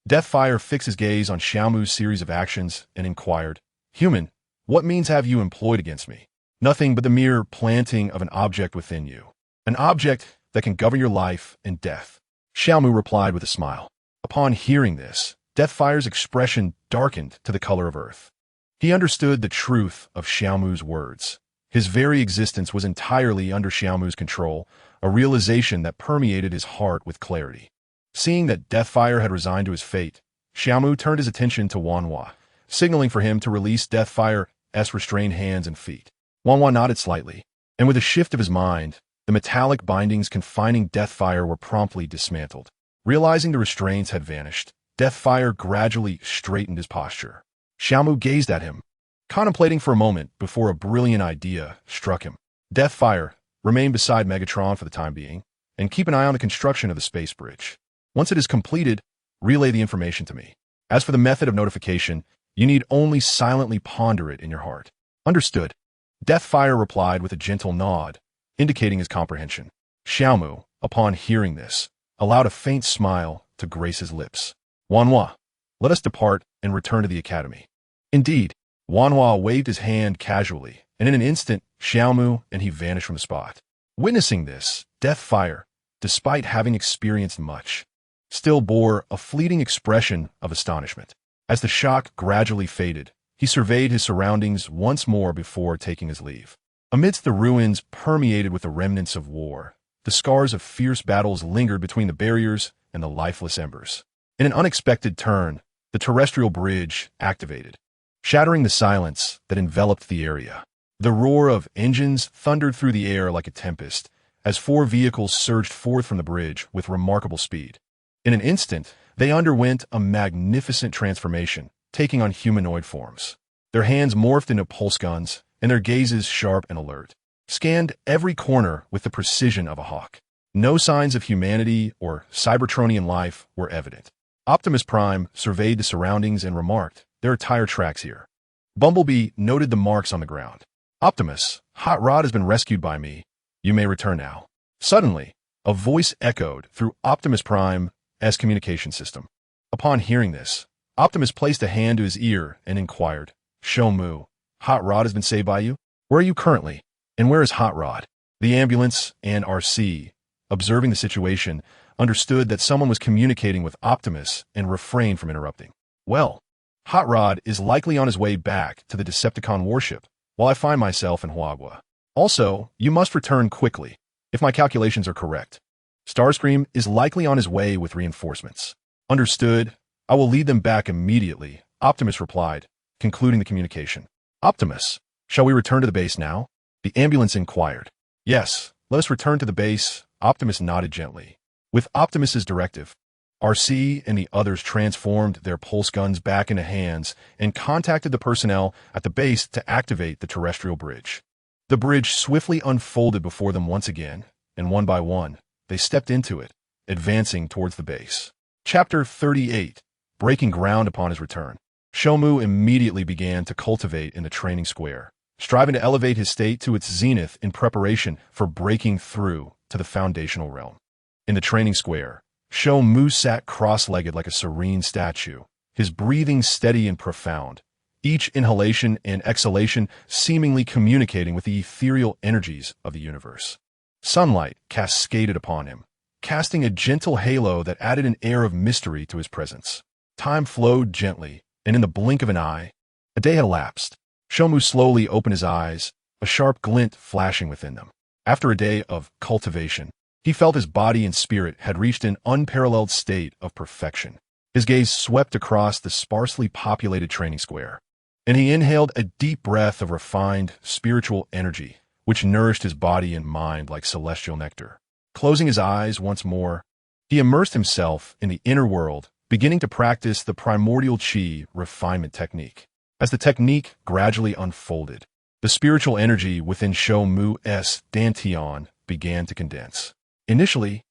Deathfire fixed his gaze on Xiaomu's series of actions and inquired, "Human, what means have you employed against me?" "Nothing but the mere planting of an object within you. An object that can govern your life and death," Xiaomu replied with a smile. Upon hearing this, Deathfire's expression darkened to the color of earth. He understood the truth of Xiaomu's words. His very existence was entirely under Xiaomu's control, a realization that permeated his heart with clarity. Seeing that Deathfire had resigned to his fate, Xiaomu turned his attention to Wanhua, signaling for him to release Deathfire's restrained hands and feet. Wanhua nodded slightly, and with a shift of his mind, the metallic bindings confining Deathfire were promptly dismantled. Realizing the restraints had vanished, Deathfire gradually straightened his posture. Xiaomu gazed at him, contemplating for a moment before a brilliant idea struck him. "Deathfire, remain beside Megatron for the time being, and keep an eye on the construction of the space bridge. Once it is completed, relay the information to me. As for the method of notification, you need only silently ponder it in your heart." "Understood," Deathfire replied with a gentle nod, indicating his comprehension. Xiaomu, upon hearing this, allowed a faint smile to grace his lips. "Wanhua, let us depart and return to the academy." "Indeed." Wanhua waved his hand casually, and in an instant, Xiaomu and he vanished from the spot. Witnessing this, Deathfire, despite having experienced much, still bore a fleeting expression of astonishment. As the shock gradually faded, he surveyed his surroundings once more before taking his leave. Amidst the ruins permeated with the remnants of war, the scars of fierce battles lingered between the barriers and the lifeless embers. In an unexpected turn, the terrestrial bridge activated, shattering the silence that enveloped the area. The roar of engines thundered through the air like a tempest, as 4 vehicles surged forth from the bridge with remarkable speed. In an instant, they underwent a magnificent transformation, taking on humanoid forms. Their hands morphed into pulse guns, and their gazes, sharp and alert, scanned every corner with the precision of a hawk. No signs of humanity or Cybertronian life were evident. Optimus Prime surveyed the surroundings and remarked, "There are tire tracks here." Bumblebee noted the marks on the ground. "Optimus, Hot Rod has been rescued by me. You may return now." Suddenly, a voice echoed through Optimus Prime's communication system. Upon hearing this, Optimus placed a hand to his ear and inquired, "Shomu, Hot Rod has been saved by you? Where are you currently? And where is Hot Rod?" The ambulance and RC, observing the situation, understood that someone was communicating with Optimus and refrained from interrupting. "Well, Hot Rod is likely on his way back to the Decepticon warship, while I find myself in Huagua. Also, you must return quickly, if my calculations are correct. Starscream is likely on his way with reinforcements." "Understood. I will lead them back immediately," Optimus replied, concluding the communication. "Optimus, shall we return to the base now?" the ambulance inquired. "Yes, let us return to the base," Optimus nodded gently. With Optimus's directive, RC and the others transformed their pulse guns back into hands and contacted the personnel at the base to activate the terrestrial bridge. The bridge swiftly unfolded before them once again, and one by one, they stepped into it, advancing towards the base. Chapter 38. Breaking ground upon his return. Shomu immediately began to cultivate in the training square, striving to elevate his state to its zenith in preparation for breaking through to the foundational realm. In the training square, Shomu sat cross-legged like a serene statue, his breathing steady and profound, each inhalation and exhalation seemingly communicating with the ethereal energies of the universe. Sunlight cascaded upon him, casting a gentle halo that added an air of mystery to his presence. Time flowed gently, and in the blink of an eye, a day had elapsed. Shomu slowly opened his eyes, a sharp glint flashing within them. After a day of cultivation, he felt his body and spirit had reached an unparalleled state of perfection. His gaze swept across the sparsely populated training square, and he inhaled a deep breath of refined, spiritual energy, which nourished his body and mind like celestial nectar. Closing his eyes once more, he immersed himself in the inner world, beginning to practice the primordial chi refinement technique. As the technique gradually unfolded, the spiritual energy within Shou Mu's dantian began to condense. Initially,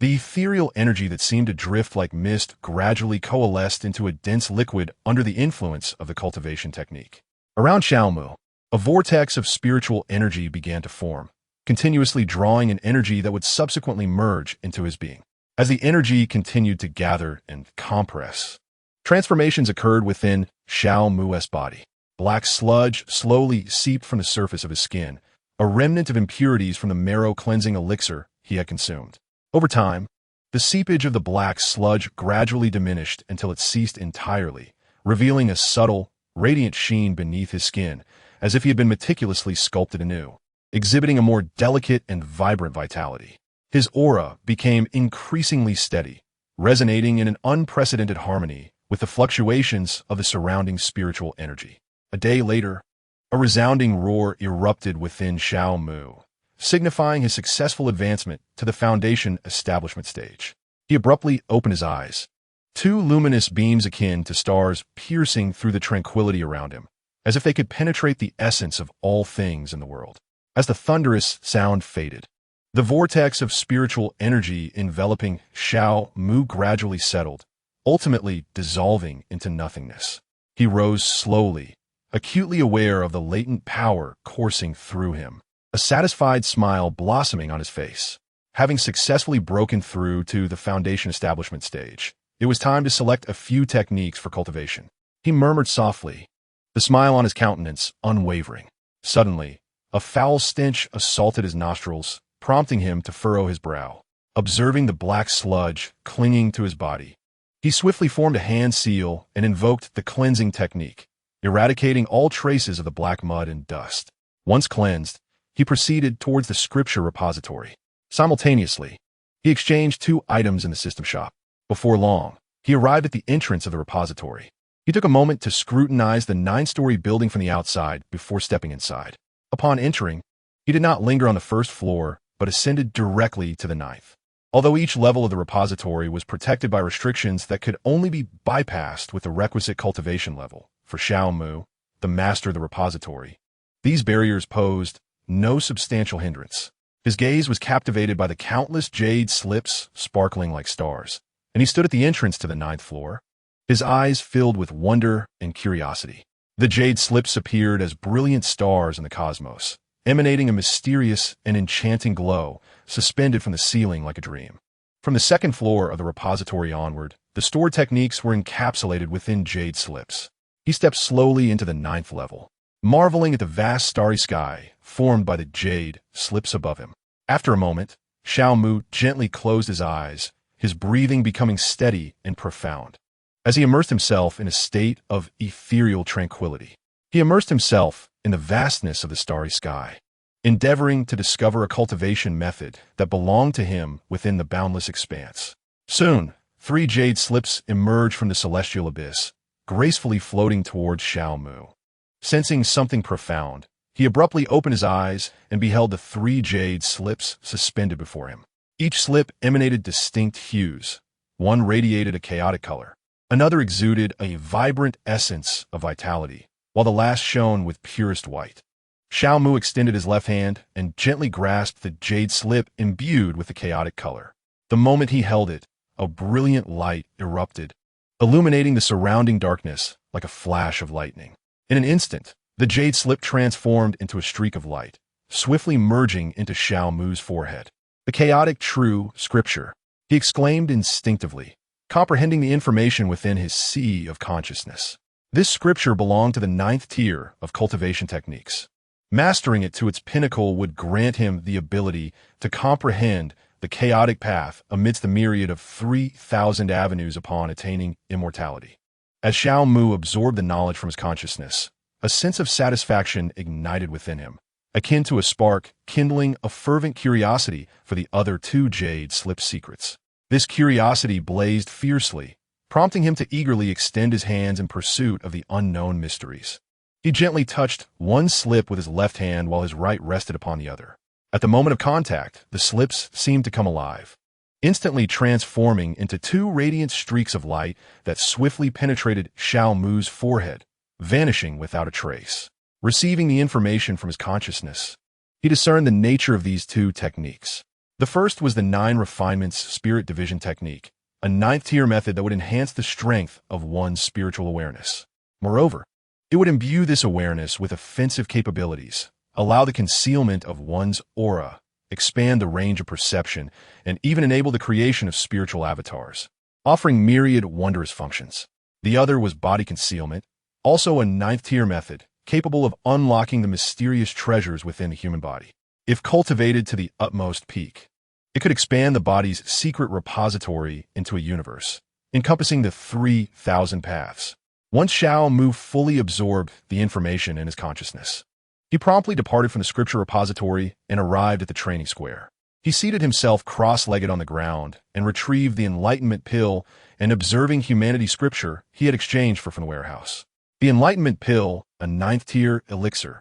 the ethereal energy that seemed to drift like mist gradually coalesced into a dense liquid under the influence of the cultivation technique. Around Xiaomu, a vortex of spiritual energy began to form, continuously drawing an energy that would subsequently merge into his being. As the energy continued to gather and compress, transformations occurred within Xiaomu's body. Black sludge slowly seeped from the surface of his skin, a remnant of impurities from the marrow-cleansing elixir he had consumed. Over time, the seepage of the black sludge gradually diminished until it ceased entirely, revealing a subtle, radiant sheen beneath his skin, as if he had been meticulously sculpted anew, exhibiting a more delicate and vibrant vitality. His aura became increasingly steady, resonating in an unprecedented harmony with the fluctuations of the surrounding spiritual energy. A day later, a resounding roar erupted within Xiaomu, signifying his successful advancement to the foundation establishment stage. He abruptly opened his eyes, two luminous beams akin to stars piercing through the tranquility around him, as if they could penetrate the essence of all things in the world. As the thunderous sound faded, the vortex of spiritual energy enveloping Xiaomu gradually settled, ultimately dissolving into nothingness. He rose slowly, acutely aware of the latent power coursing through him, a satisfied smile blossoming on his face. Having successfully broken through to the foundation establishment stage, it was time to select a few techniques for cultivation. He murmured softly, the smile on his countenance unwavering. Suddenly, a foul stench assaulted his nostrils, prompting him to furrow his brow. Observing the black sludge clinging to his body, he swiftly formed a hand seal and invoked the cleansing technique, eradicating all traces of the black mud and dust. Once cleansed, he proceeded towards the scripture repository. Simultaneously, he exchanged 2 items in the system shop. Before long, he arrived at the entrance of the repository. He took a moment to scrutinize the 9-story building from the outside before stepping inside. Upon entering, he did not linger on the first floor, but ascended directly to the 9th. Although each level of the repository was protected by restrictions that could only be bypassed with the requisite cultivation level, for Xiaomu, the master of the repository, these barriers posed no substantial hindrance. His gaze was captivated by the countless jade slips sparkling like stars, and he stood at the entrance to the 9th floor, his eyes filled with wonder and curiosity. The jade slips appeared as brilliant stars in the cosmos, emanating a mysterious and enchanting glow, suspended from the ceiling like a dream. From the 2nd floor of the repository onward, the stored techniques were encapsulated within jade slips. He stepped slowly into the 9th level, marveling at the vast starry sky formed by the jade slips above him. After a moment, Xiaomu gently closed his eyes, his breathing becoming steady and profound. As he immersed himself in a state of ethereal tranquility, he immersed himself in the vastness of the starry sky, endeavoring to discover a cultivation method that belonged to him within the boundless expanse. Soon, 3 jade slips emerged from the celestial abyss, gracefully floating towards Xiaomu. Sensing something profound, he abruptly opened his eyes and beheld the 3 jade slips suspended before him. Each slip emanated distinct hues. One radiated a chaotic color. Another exuded a vibrant essence of vitality, while the last shone with purest white. Xiaomu extended his left hand and gently grasped the jade slip imbued with the chaotic color. The moment he held it, a brilliant light erupted, illuminating the surrounding darkness like a flash of lightning. In an instant, the jade slip transformed into a streak of light, swiftly merging into Xiaomu's forehead. The chaotic true scripture, he exclaimed instinctively, comprehending the information within his sea of consciousness. This scripture belonged to the 9th tier of cultivation techniques. Mastering it to its pinnacle would grant him the ability to comprehend the chaotic path amidst the myriad of 3,000 avenues upon attaining immortality. As Xiaomu absorbed the knowledge from his consciousness, a sense of satisfaction ignited within him, akin to a spark kindling a fervent curiosity for the other 2 jade slip secrets. This curiosity blazed fiercely, prompting him to eagerly extend his hands in pursuit of the unknown mysteries. He gently touched one slip with his left hand while his right rested upon the other. At the moment of contact, the slips seemed to come alive, instantly transforming into two radiant streaks of light that swiftly penetrated Xiao Mu's forehead, vanishing without a trace. Receiving the information from his consciousness, he discerned the nature of these two techniques. The first was the 9 refinements spirit division technique, a 9th-tier method that would enhance the strength of one's spiritual awareness. Moreover, it would imbue this awareness with offensive capabilities, allow the concealment of one's aura, expand the range of perception, and even enable the creation of spiritual avatars, offering myriad wondrous functions. The other was body concealment, also a 9th-tier method, capable of unlocking the mysterious treasures within the human body. If cultivated to the utmost peak, it could expand the body's secret repository into a universe, encompassing the 3,000 paths. Once Xiao Mu fully absorbed the information in his consciousness, he promptly departed from the scripture repository and arrived at the training square. He seated himself cross-legged on the ground and retrieved the enlightenment pill and observing humanity scripture he had exchanged from the warehouse. The enlightenment pill, a 9th-tier elixir,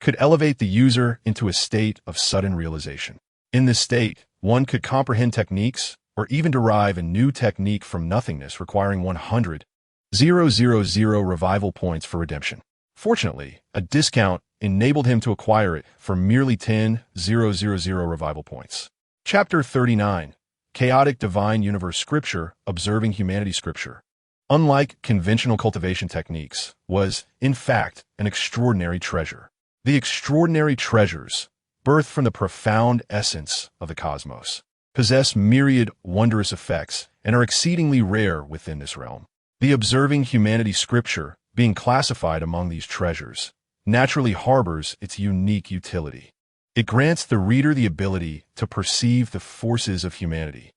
could elevate the user into a state of sudden realization. In this state, one could comprehend techniques or even derive a new technique from nothingness requiring 100,000 revival points for redemption. Fortunately, a discount enabled him to acquire it for merely 10,000 revival points. Chapter 39, Chaotic Divine Universe Scripture, Observing Humanity Scripture. Unlike conventional cultivation techniques, was, in fact, an extraordinary treasure. The extraordinary treasures, birthed from the profound essence of the cosmos, possess myriad wondrous effects and are exceedingly rare within this realm. The Observing Humanity Scripture, being classified among these treasures, naturally harbors its unique utility. It grants the reader the ability to perceive the forces of humanity,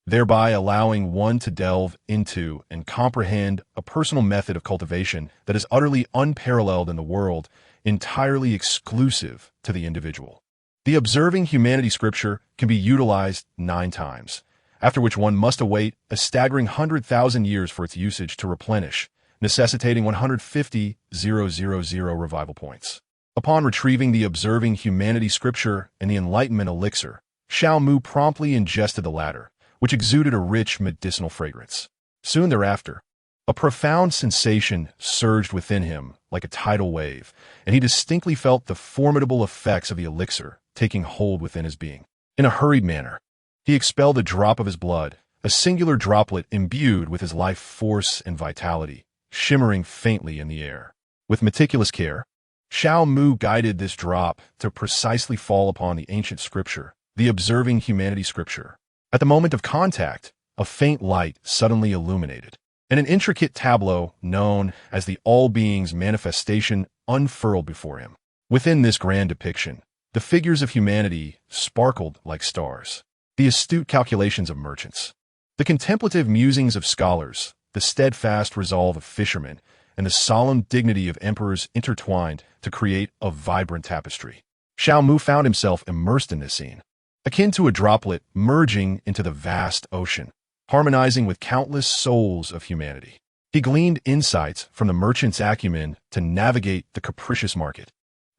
thereby allowing one to delve into and comprehend a personal method of cultivation that is utterly unparalleled in the world, entirely exclusive to the individual. The Observing Humanity Scripture can be utilized 9 times, after which one must await a staggering 100,000 years for its usage to replenish, necessitating 150,000 revival points. Upon retrieving the Observing Humanity Scripture and the Enlightenment Elixir, Xiao Mu promptly ingested the latter, which exuded a rich medicinal fragrance. Soon thereafter, a profound sensation surged within him like a tidal wave, and he distinctly felt the formidable effects of the elixir taking hold within his being. In a hurried manner, he expelled a drop of his blood, a singular droplet imbued with his life force and vitality, shimmering faintly in the air. With meticulous care, Xiao Mu guided this drop to precisely fall upon the ancient scripture, the Observing Humanity Scripture. At the moment of contact, a faint light suddenly illuminated, and an intricate tableau known as the All-Being's manifestation unfurled before him. Within this grand depiction, the figures of humanity sparkled like stars. The astute calculations of merchants, the contemplative musings of scholars, the steadfast resolve of fishermen, and the solemn dignity of emperors intertwined to create a vibrant tapestry. Xiao Mu found himself immersed in this scene, akin to a droplet merging into the vast ocean, harmonizing with countless souls of humanity. He gleaned insights from the merchant's acumen to navigate the capricious market,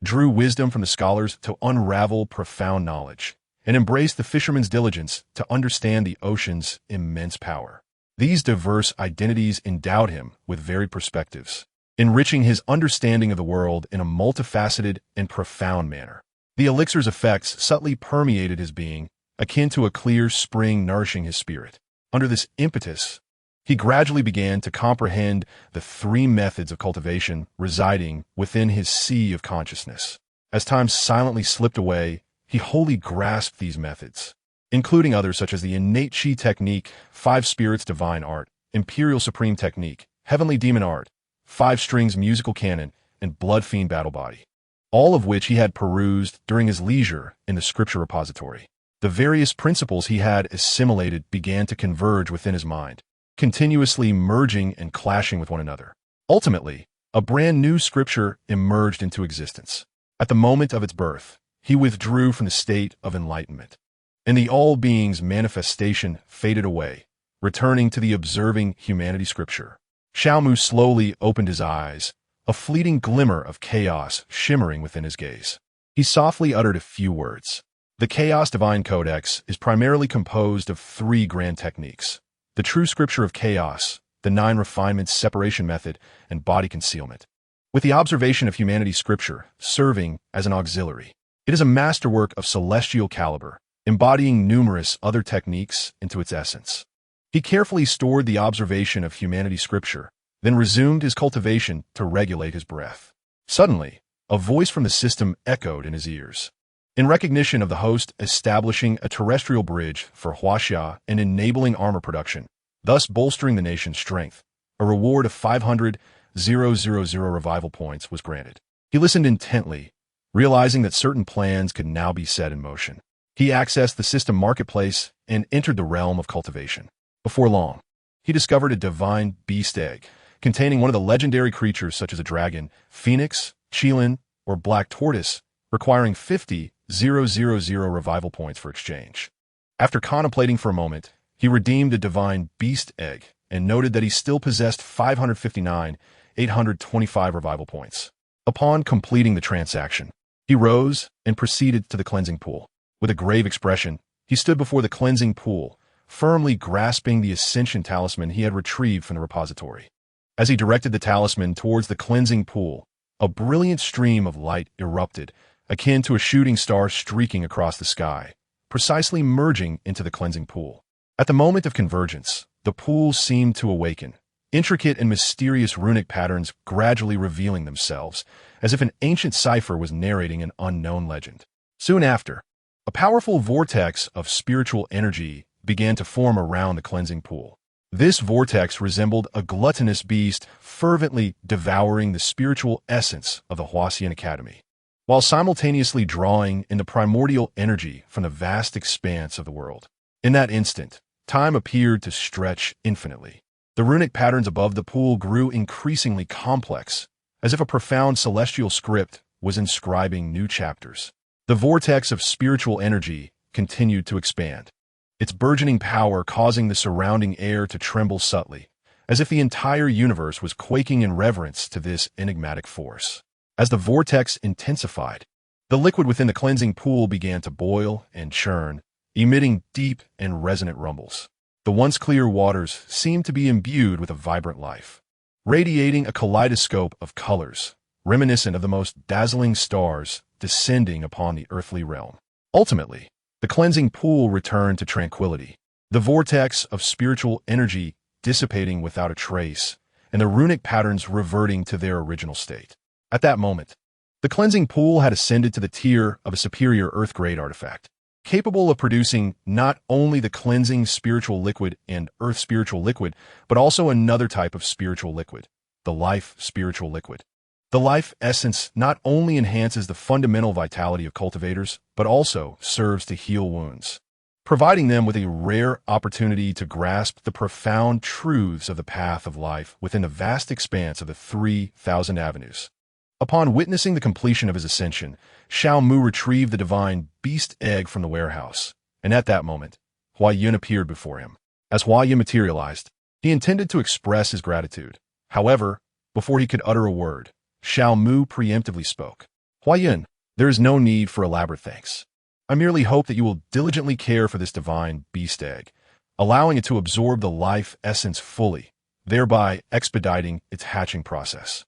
drew wisdom from the scholars to unravel profound knowledge, and embraced the fisherman's diligence to understand the ocean's immense power. These diverse identities endowed him with varied perspectives, enriching his understanding of the world in a multifaceted and profound manner. The elixir's effects subtly permeated his being, akin to a clear spring nourishing his spirit. Under this impetus, he gradually began to comprehend the 3 methods of cultivation residing within his sea of consciousness. As time silently slipped away, he wholly grasped these methods, including others such as the innate chi technique, 5 spirits divine art, imperial supreme technique, heavenly demon art, 5 strings musical canon, and blood fiend battle body, all of which he had perused during his leisure in the scripture repository. The various principles he had assimilated began to converge within his mind, continuously merging and clashing with one another. Ultimately, a brand new scripture emerged into existence. At the moment of its birth, he withdrew from the state of enlightenment, and the All-Being's manifestation faded away, returning to the observing humanity scripture. Xiaomu slowly opened his eyes, a fleeting glimmer of chaos shimmering within his gaze. He softly uttered a few words. The Chaos Divine Codex is primarily composed of 3 grand techniques: the true scripture of chaos, the 9 refinements separation method, and body concealment, with the observation of humanity scripture serving as an auxiliary. It is a masterwork of celestial caliber, embodying numerous other techniques into its essence. He carefully stored the observation of humanity scripture, then resumed his cultivation to regulate his breath. Suddenly, a voice from the system echoed in his ears. In recognition of the host establishing a terrestrial bridge for Huaxia and enabling armor production, thus bolstering the nation's strength, a reward of 500,000 revival points was granted. He listened intently, realizing that certain plans could now be set in motion. He accessed the system marketplace and entered the realm of cultivation. Before long, he discovered a divine beast egg, containing one of the legendary creatures such as a dragon, phoenix, qilin, or black tortoise, requiring 50,000 revival points for exchange. After contemplating for a moment, he redeemed a divine beast egg and noted that he still possessed 559,825 revival points. Upon completing the transaction, he rose and proceeded to the cleansing pool. With a grave expression, he stood before the cleansing pool, firmly grasping the ascension talisman he had retrieved from the repository. As he directed the talisman towards the cleansing pool, a brilliant stream of light erupted, akin to a shooting star streaking across the sky, precisely merging into the cleansing pool. At the moment of convergence, the pool seemed to awaken, intricate and mysterious runic patterns gradually revealing themselves, as if an ancient cipher was narrating an unknown legend. Soon after, a powerful vortex of spiritual energy began to form around the cleansing pool. This vortex resembled a gluttonous beast fervently devouring the spiritual essence of the Huaxian Academy, while simultaneously drawing in the primordial energy from the vast expanse of the world. In that instant, time appeared to stretch infinitely. The runic patterns above the pool grew increasingly complex, as if a profound celestial script was inscribing new chapters. The vortex of spiritual energy continued to expand, its burgeoning power causing the surrounding air to tremble subtly, as if the entire universe was quaking in reverence to this enigmatic force. As the vortex intensified, the liquid within the cleansing pool began to boil and churn, emitting deep and resonant rumbles. The once clear waters seemed to be imbued with a vibrant life, radiating a kaleidoscope of colors, reminiscent of the most dazzling stars descending upon the earthly realm. Ultimately, the cleansing pool returned to tranquility, the vortex of spiritual energy dissipating without a trace, and the runic patterns reverting to their original state. At that moment, the cleansing pool had ascended to the tier of a superior earth-grade artifact, capable of producing not only the cleansing spiritual liquid and earth spiritual liquid, but also another type of spiritual liquid, the life spiritual liquid. The life essence not only enhances the fundamental vitality of cultivators, but also serves to heal wounds, providing them with a rare opportunity to grasp the profound truths of the path of life within the vast expanse of the 3,000 avenues. Upon witnessing the completion of his ascension, Xiaomu retrieved the divine beast egg from the warehouse, and at that moment, Huayin appeared before him. As Huayin materialized, he intended to express his gratitude. However, before he could utter a word, Xiaomu preemptively spoke. Huayin, there is no need for elaborate thanks. I merely hope that you will diligently care for this divine beast egg, allowing it to absorb the life essence fully, thereby expediting its hatching process.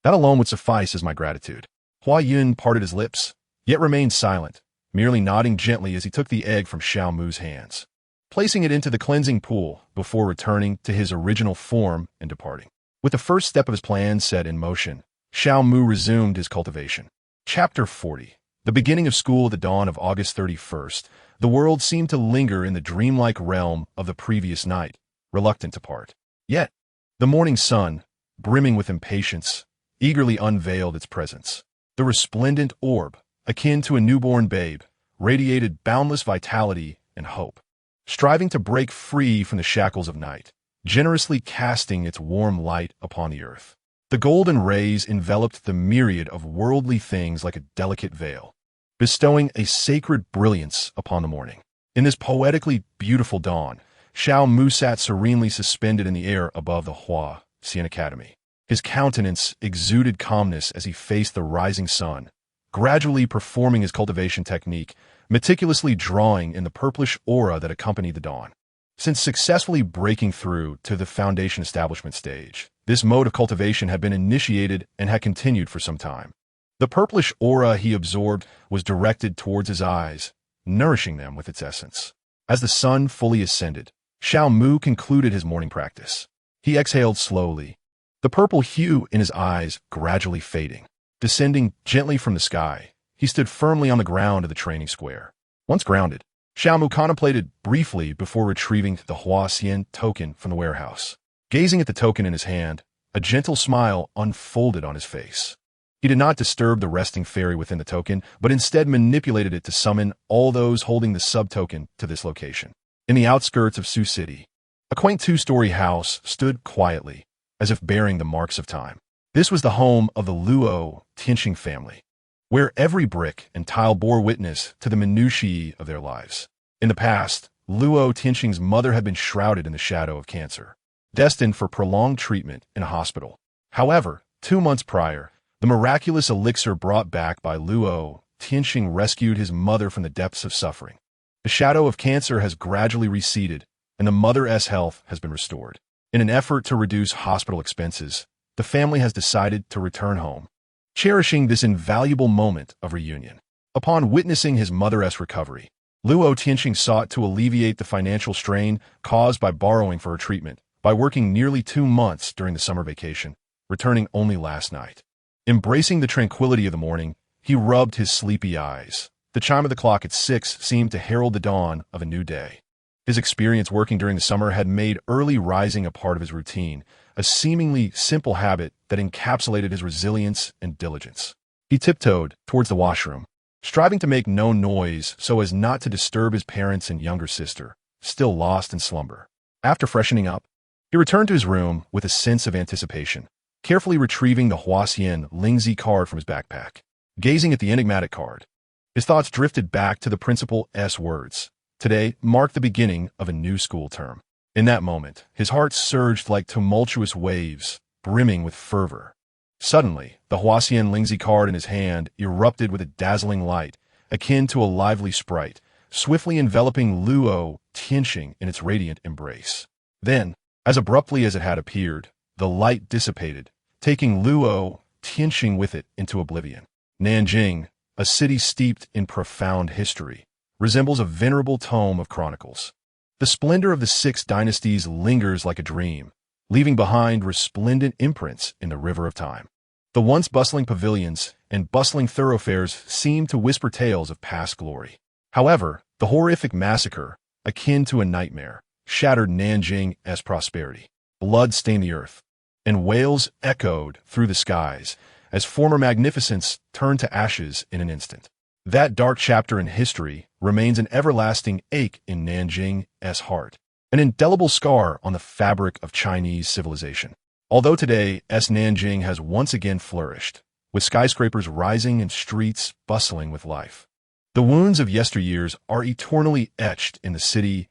That alone would suffice as my gratitude. Huayin parted his lips, yet remained silent, merely nodding gently as he took the egg from Xiaomu's hands, placing it into the cleansing pool before returning to his original form and departing. With the first step of his plan set in motion, Xiaomu resumed his cultivation. Chapter 40. The beginning of school at the dawn of August 31st, the world seemed to linger in the dreamlike realm of the previous night, reluctant to part. Yet, the morning sun, brimming with impatience, eagerly unveiled its presence. The resplendent orb, akin to a newborn babe, radiated boundless vitality and hope, striving to break free from the shackles of night, generously casting its warm light upon the earth. The golden rays enveloped the myriad of worldly things like a delicate veil, bestowing a sacred brilliance upon the morning. In this poetically beautiful dawn, Xiao Mu sat serenely suspended in the air above the Huaxian Academy. His countenance exuded calmness as he faced the rising sun, gradually performing his cultivation technique, meticulously drawing in the purplish aura that accompanied the dawn. Since successfully breaking through to the foundation establishment stage, this mode of cultivation had been initiated and had continued for some time. The purplish aura he absorbed was directed towards his eyes, nourishing them with its essence. As the sun fully ascended, Xiao Mu concluded his morning practice. He exhaled slowly, the purple hue in his eyes gradually fading. Descending gently from the sky, he stood firmly on the ground of the training square. Once grounded, Xiao Mu contemplated briefly before retrieving the Huaxian token from the warehouse. Gazing at the token in his hand, a gentle smile unfolded on his face. He did not disturb the resting fairy within the token, but instead manipulated it to summon all those holding the sub-token to this location. In the outskirts of Sioux City, a quaint two-story house stood quietly, as if bearing the marks of time. This was the home of the Luo Tianxing family, where every brick and tile bore witness to the minutiae of their lives. In the past, Luo Tianxing's mother had been shrouded in the shadow of cancer, destined for prolonged treatment in a hospital. However, 2 months prior, the miraculous elixir brought back by Luo Tianxing rescued his mother from the depths of suffering. The shadow of cancer has gradually receded, and the mother's health has been restored. In an effort to reduce hospital expenses, the family has decided to return home, cherishing this invaluable moment of reunion. Upon witnessing his mother's recovery, Luo Tianxing sought to alleviate the financial strain caused by borrowing for her treatment by working nearly 2 months during the summer vacation, returning only last night. Embracing the tranquility of the morning, he rubbed his sleepy eyes. The chime of the clock at 6 seemed to herald the dawn of a new day. His experience working during the summer had made early rising a part of his routine, a seemingly simple habit that encapsulated his resilience and diligence. He tiptoed towards the washroom, striving to make no noise so as not to disturb his parents and younger sister, still lost in slumber. After freshening up, he returned to his room with a sense of anticipation, carefully retrieving the Huaxian Lingzi card from his backpack. Gazing at the enigmatic card, his thoughts drifted back to the principal's words. Today marked the beginning of a new school term. In that moment, his heart surged like tumultuous waves, brimming with fervor. Suddenly, the Huaxian Lingzi card in his hand erupted with a dazzling light, akin to a lively sprite, swiftly enveloping Luo Tianxing in its radiant embrace. Then, as abruptly as it had appeared, the light dissipated, taking Luo Tianxing with it into oblivion. Nanjing, a city steeped in profound history, resembles a venerable tome of chronicles. The splendor of the 6 dynasties lingers like a dream, leaving behind resplendent imprints in the river of time. The once bustling pavilions and bustling thoroughfares seem to whisper tales of past glory. However, the horrific massacre, akin to a nightmare, shattered Nanjing's prosperity. Blood stained the earth, and wails echoed through the skies as former magnificence turned to ashes in an instant. That dark chapter in history remains an everlasting ache in Nanjing's heart, an indelible scar on the fabric of Chinese civilization. Although today's Nanjing has once again flourished, with skyscrapers rising and streets bustling with life, the wounds of yesteryears are eternally etched in the city's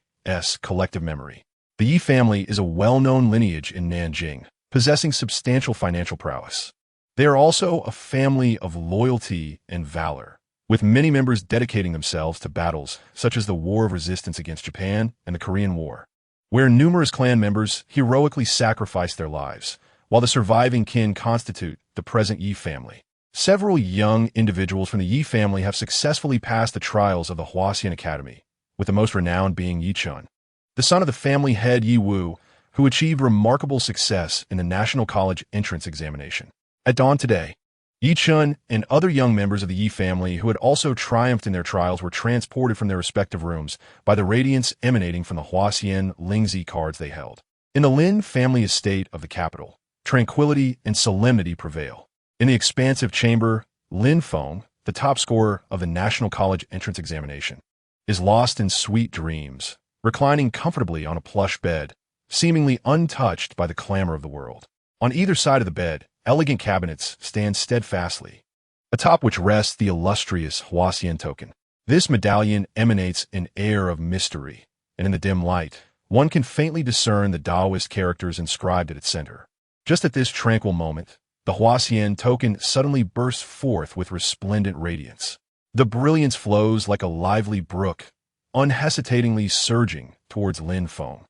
collective memory. The Yi family is a well-known lineage in Nanjing, possessing substantial financial prowess. They are also a family of loyalty and valor, with many members dedicating themselves to battles such as the War of Resistance against Japan and the Korean War, where numerous clan members heroically sacrificed their lives, while the surviving kin constitute the present Yi family. Several young individuals from the Yi family have successfully passed the trials of the Huaxian Academy, with the most renowned being Yi Chun, the son of the family head Yi Wu, who achieved remarkable success in the National College entrance examination. At dawn today, Yi Chun and other young members of the Yi family who had also triumphed in their trials were transported from their respective rooms by the radiance emanating from the Huaxian Lingzi cards they held. In the Lin family estate of the capital, tranquility and solemnity prevail. In the expansive chamber, Lin Feng, the top scorer of the National College entrance examination, is lost in sweet dreams, reclining comfortably on a plush bed, seemingly untouched by the clamor of the world. On either side of the bed, elegant cabinets stand steadfastly, atop which rests the illustrious Huaxian token. This medallion emanates an air of mystery, and in the dim light, One can faintly discern the Taoist characters inscribed at its center. Just at this tranquil moment, the Huaxian token suddenly bursts forth with resplendent radiance. The brilliance flows like a lively brook, unhesitatingly surging towards Lin Feng,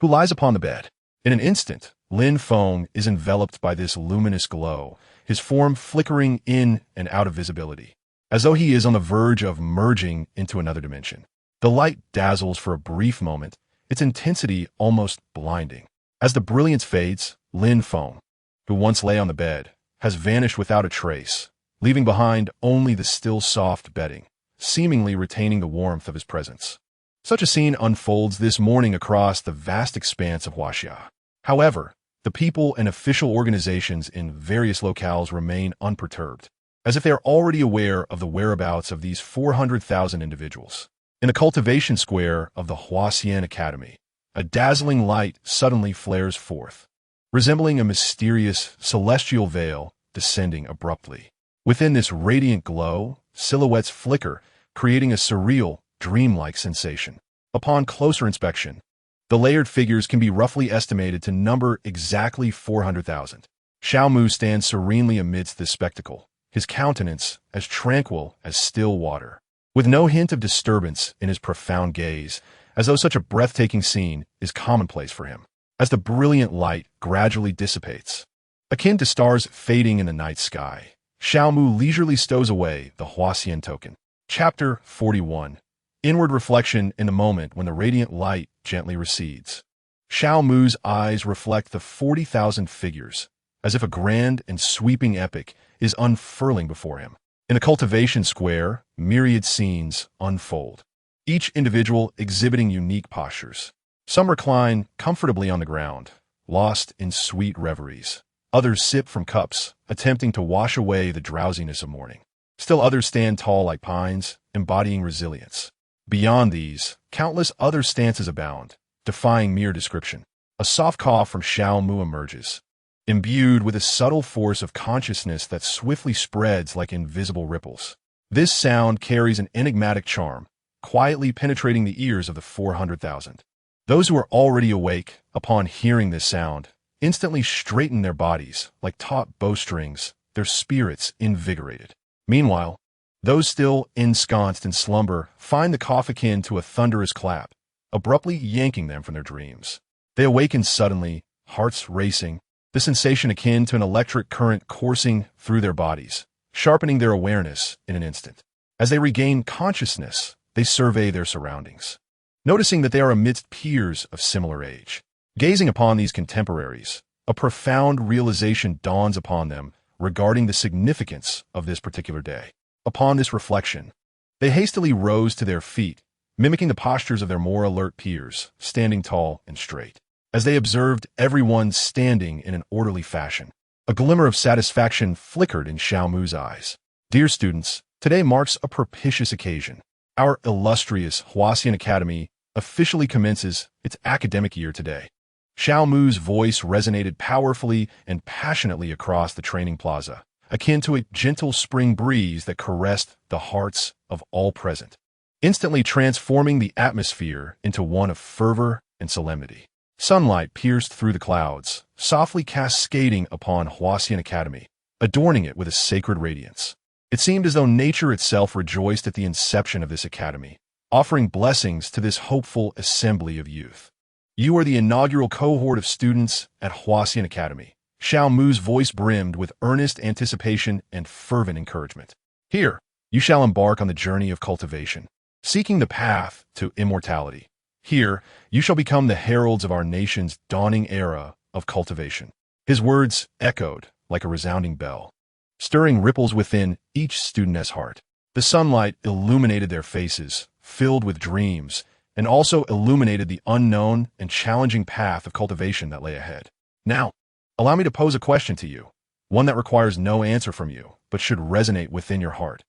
who lies upon the bed. In an instant, Lin Feng is enveloped by this luminous glow, his form flickering in and out of visibility, as though he is on the verge of merging into another dimension. The light dazzles for a brief moment, its intensity almost blinding. As the brilliance fades, Lin Feng, who once lay on the bed, has vanished without a trace, leaving behind only the still soft bedding, seemingly retaining the warmth of his presence. Such a scene unfolds this morning across the vast expanse of Huaxia. However, the people and official organizations in various locales remain unperturbed, as if they are already aware of the whereabouts of these 400,000 individuals. In the cultivation square of the Huaxian Academy, a dazzling light suddenly flares forth, resembling a mysterious celestial veil descending abruptly. Within this radiant glow, silhouettes flicker, creating a surreal, dreamlike sensation. Upon closer inspection, the layered figures can be roughly estimated to number exactly 400,000. Xiao Mu stands serenely amidst this spectacle, his countenance as tranquil as still water, with no hint of disturbance in his profound gaze, as though such a breathtaking scene is commonplace for him. As the brilliant light gradually dissipates, akin to stars fading in the night sky, Xiao Mu leisurely stows away the Huaxian token. Chapter 41. Inward reflection in the moment when the radiant light gently recedes. Xiao Mu's eyes reflect the 40,000 figures, as if a grand and sweeping epic is unfurling before him. In the cultivation square, myriad scenes unfold, each individual exhibiting unique postures. Some recline comfortably on the ground, lost in sweet reveries. Others sip from cups, attempting to wash away the drowsiness of morning. Still others stand tall like pines, embodying resilience. Beyond these, countless other stances abound, defying mere description. A soft cough from Xiao Mu emerges, imbued with a subtle force of consciousness that swiftly spreads like invisible ripples. This sound carries an enigmatic charm, quietly penetrating the ears of the 400,000. Those who are already awake, upon hearing this sound, instantly straighten their bodies like taut bowstrings, their spirits invigorated. Meanwhile, those still ensconced in slumber find the cough akin to a thunderous clap, abruptly yanking them from their dreams. They awaken suddenly, hearts racing, the sensation akin to an electric current coursing through their bodies, sharpening their awareness in an instant. As they regain consciousness, they survey their surroundings, noticing that they are amidst peers of similar age. Gazing upon these contemporaries, a profound realization dawns upon them regarding the significance of this particular day. Upon this reflection, they hastily rose to their feet, mimicking the postures of their more alert peers, standing tall and straight. As they observed everyone standing in an orderly fashion, a glimmer of satisfaction flickered in Xiao Mu's eyes. Dear students, today marks a propitious occasion. Our illustrious Huaxian Academy officially commences its academic year today. Xiao Mu's voice resonated powerfully and passionately across the training plaza, akin to a gentle spring breeze that caressed the hearts of all present, instantly transforming the atmosphere into one of fervor and solemnity. Sunlight pierced through the clouds, softly cascading upon Huaxian Academy, adorning it with a sacred radiance. It seemed as though nature itself rejoiced at the inception of this academy, offering blessings to this hopeful assembly of youth. You are the inaugural cohort of students at Huaxian Academy. Xiao Mu's voice brimmed with earnest anticipation and fervent encouragement. Here, you shall embark on the journey of cultivation, seeking the path to immortality. Here, you shall become the heralds of our nation's dawning era of cultivation. His words echoed like a resounding bell, stirring ripples within each student's heart. The sunlight illuminated their faces, filled with dreams, and also illuminated the unknown and challenging path of cultivation that lay ahead. Now, allow me to pose a question to you, one that requires no answer from you, but should resonate within your heart.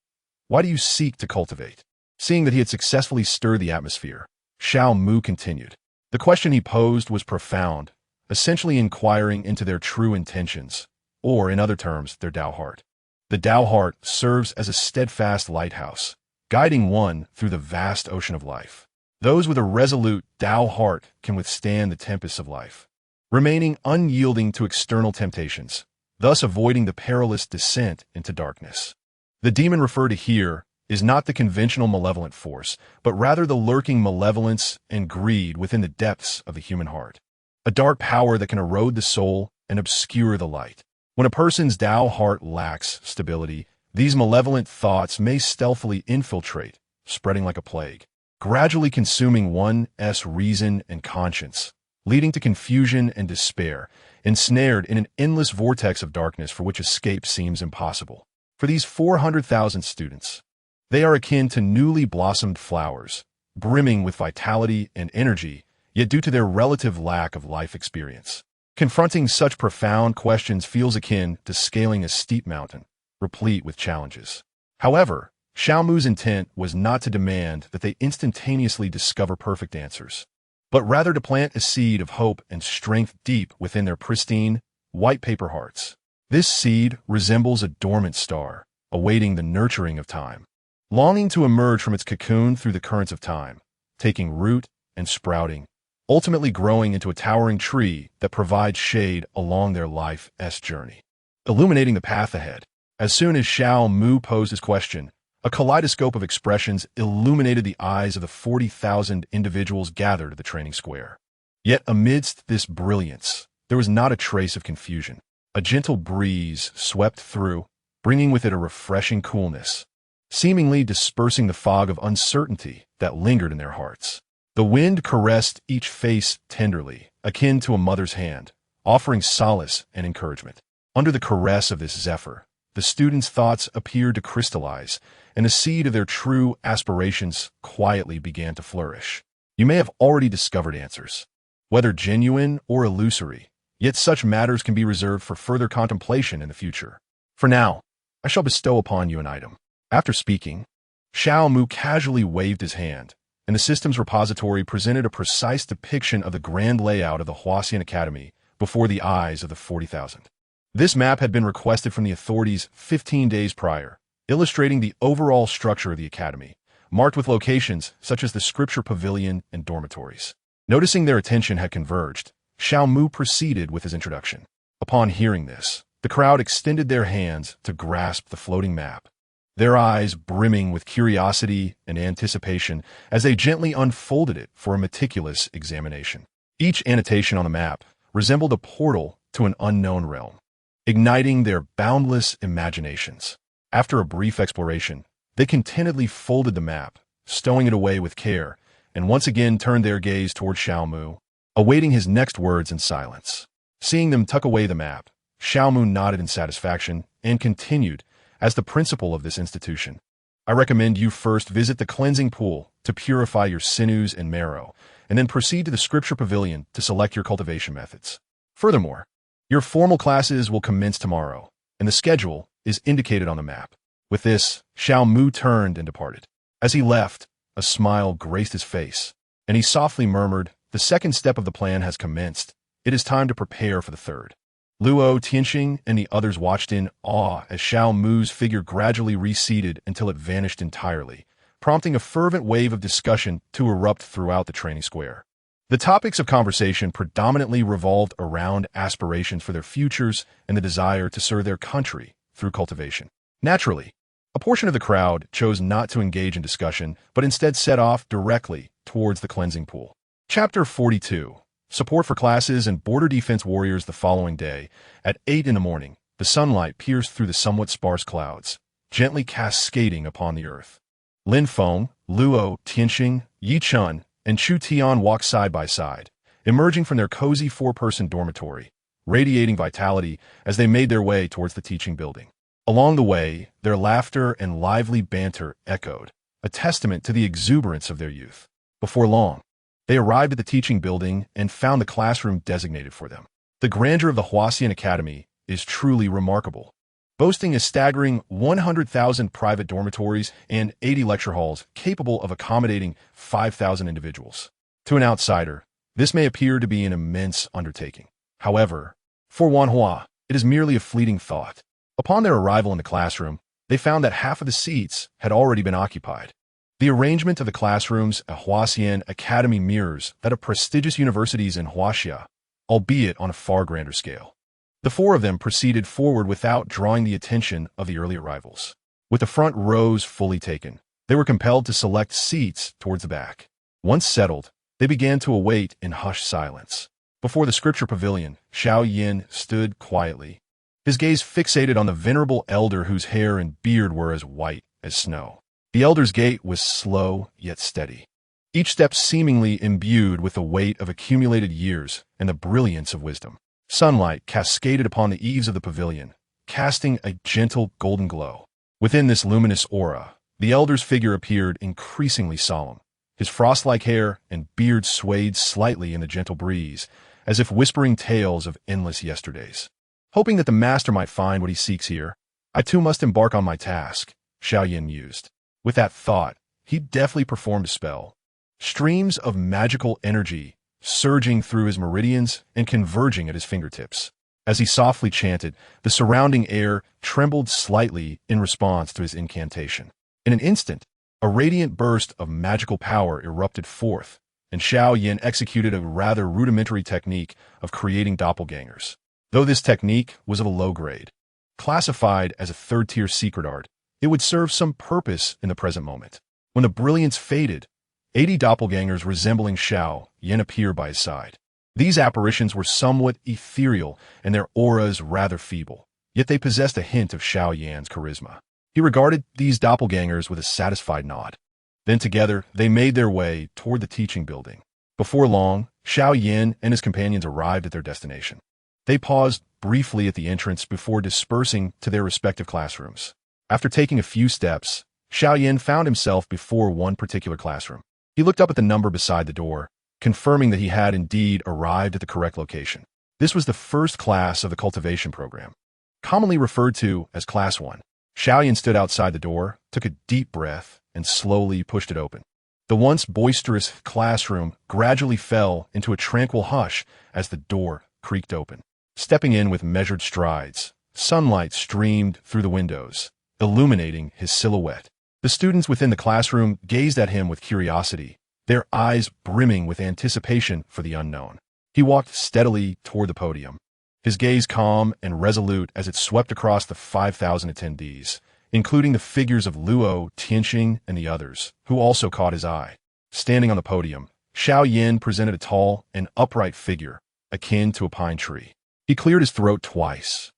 Why do you seek to cultivate? Seeing that he had successfully stirred the atmosphere, Xiao Mu continued. The question he posed was profound, essentially inquiring into their true intentions, or in other terms, their Tao heart. The Tao heart serves as a steadfast lighthouse, guiding one through the vast ocean of life. Those with a resolute Tao heart can withstand the tempests of life, remaining unyielding to external temptations, thus avoiding the perilous descent into darkness. The demon referred to here is not the conventional malevolent force, but rather the lurking malevolence and greed within the depths of the human heart. A dark power that can erode the soul and obscure the light. When a person's Tao heart lacks stability, these malevolent thoughts may stealthily infiltrate, spreading like a plague, gradually consuming one's reason and conscience, leading to confusion and despair, ensnared in an endless vortex of darkness for which escape seems impossible. For these 400,000 students, they are akin to newly blossomed flowers, brimming with vitality and energy, yet due to their relative lack of life experience. Confronting such profound questions feels akin to scaling a steep mountain, replete with challenges. However, Xiaomu's intent was not to demand that they instantaneously discover perfect answers, but rather to plant a seed of hope and strength deep within their pristine, white paper hearts. This seed resembles a dormant star, awaiting the nurturing of time, longing to emerge from its cocoon through the currents of time, taking root and sprouting, ultimately growing into a towering tree that provides shade along their life's journey, illuminating the path ahead. As soon as Xiao Mu posed his question, a kaleidoscope of expressions illuminated the eyes of the 40,000 individuals gathered at the training square. Yet amidst this brilliance, there was not a trace of confusion. A gentle breeze swept through, bringing with it a refreshing coolness, seemingly dispersing the fog of uncertainty that lingered in their hearts. The wind caressed each face tenderly, akin to a mother's hand, offering solace and encouragement. Under the caress of this zephyr, the students' thoughts appeared to crystallize, and the seed of their true aspirations quietly began to flourish. You may have already discovered answers, whether genuine or illusory, yet such matters can be reserved for further contemplation in the future. For now, I shall bestow upon you an item. After speaking, Xiao Mu casually waved his hand, and the system's repository presented a precise depiction of the grand layout of the Huaxian Academy before the eyes of the 40,000. This map had been requested from the authorities 15 days prior, illustrating the overall structure of the academy, marked with locations such as the scripture pavilion and dormitories. Noticing their attention had converged, Xiao Mu proceeded with his introduction. Upon hearing this, the crowd extended their hands to grasp the floating map, their eyes brimming with curiosity and anticipation as they gently unfolded it for a meticulous examination. Each annotation on the map resembled a portal to an unknown realm, igniting their boundless imaginations. After a brief exploration, they contentedly folded the map, stowing it away with care, and once again turned their gaze toward Xiao Mu, awaiting his next words in silence. Seeing them tuck away the map, Xiao Mu nodded in satisfaction and continued, as the principal of this institution, I recommend you first visit the cleansing pool to purify your sinews and marrow, and then proceed to the scripture pavilion to select your cultivation methods. Furthermore, your formal classes will commence tomorrow, and the schedule is indicated on the map. With this, Xiao Mu turned and departed. As he left, a smile graced his face, and he softly murmured, the second step of the plan has commenced. It is time to prepare for the third. Luo, Tianxing, and the others watched in awe as Xiao Mu's figure gradually receded until it vanished entirely, prompting a fervent wave of discussion to erupt throughout the training square. The topics of conversation predominantly revolved around aspirations for their futures and the desire to serve their country through cultivation. Naturally, a portion of the crowd chose not to engage in discussion, but instead set off directly towards the cleansing pool. Chapter 42. Support for classes and border defense warriors. The following day, at 8 in the morning, the sunlight pierced through the somewhat sparse clouds, gently cascading upon the earth. Lin Feng, Luo, Tianxing, Yi Chun, and Chu Tian walked side by side, emerging from their cozy four-person dormitory, radiating vitality as they made their way towards the teaching building. Along the way, their laughter and lively banter echoed, a testament to the exuberance of their youth. Before long, they arrived at the teaching building and found the classroom designated for them. The grandeur of the Huaxian Academy is truly remarkable, boasting a staggering 100,000 private dormitories and 80 lecture halls capable of accommodating 5,000 individuals. To an outsider, this may appear to be an immense undertaking. However, for Wanhua, it is merely a fleeting thought. Upon their arrival in the classroom, they found that half of the seats had already been occupied. The arrangement of the classrooms at Huaxian Academy mirrors that of prestigious universities in Huaxia, albeit on a far grander scale. The four of them proceeded forward without drawing the attention of the early arrivals. With the front rows fully taken, they were compelled to select seats towards the back. Once settled, they began to await in hushed silence. Before the scripture pavilion, Xiao Yin stood quietly, his gaze fixated on the venerable elder whose hair and beard were as white as snow. The elder's gait was slow yet steady, each step seemingly imbued with the weight of accumulated years and the brilliance of wisdom. Sunlight cascaded upon the eaves of the pavilion, casting a gentle golden glow. Within this luminous aura, the elder's figure appeared increasingly solemn. His frost-like hair and beard swayed slightly in the gentle breeze, as if whispering tales of endless yesterdays. Hoping that the master might find what he seeks here, I too must embark on my task, Xiao Yin mused. With that thought, he deftly performed a spell. Streams of magical energy surging through his meridians and converging at his fingertips. As he softly chanted, the surrounding air trembled slightly in response to his incantation. In an instant, a radiant burst of magical power erupted forth, and Xiao Yin executed a rather rudimentary technique of creating doppelgangers. Though this technique was of a low grade, classified as a third-tier secret art, it would serve some purpose in the present moment. When the brilliance faded, 80 doppelgangers resembling Xiao Yin appeared by his side. These apparitions were somewhat ethereal and their auras rather feeble, yet they possessed a hint of Xiao Yan's charisma. He regarded these doppelgangers with a satisfied nod. Then together, they made their way toward the teaching building. Before long, Xiao Yin and his companions arrived at their destination. They paused briefly at the entrance before dispersing to their respective classrooms. After taking a few steps, Xiao Yin found himself before one particular classroom. He looked up at the number beside the door, confirming that he had indeed arrived at the correct location. This was the first class of the cultivation program, commonly referred to as Class 1. Xiao Yin stood outside the door, took a deep breath, and slowly pushed it open. The once boisterous classroom gradually fell into a tranquil hush as the door creaked open. Stepping in with measured strides, sunlight streamed through the windows, illuminating his silhouette. The students within the classroom gazed at him with curiosity, their eyes brimming with anticipation for the unknown. He walked steadily toward the podium, his gaze calm and resolute as it swept across the 5,000 attendees, including the figures of Luo, Tianxing, and the others, who also caught his eye. Standing on the podium, Xiao Yin presented a tall and upright figure, akin to a pine tree. He cleared his throat twice,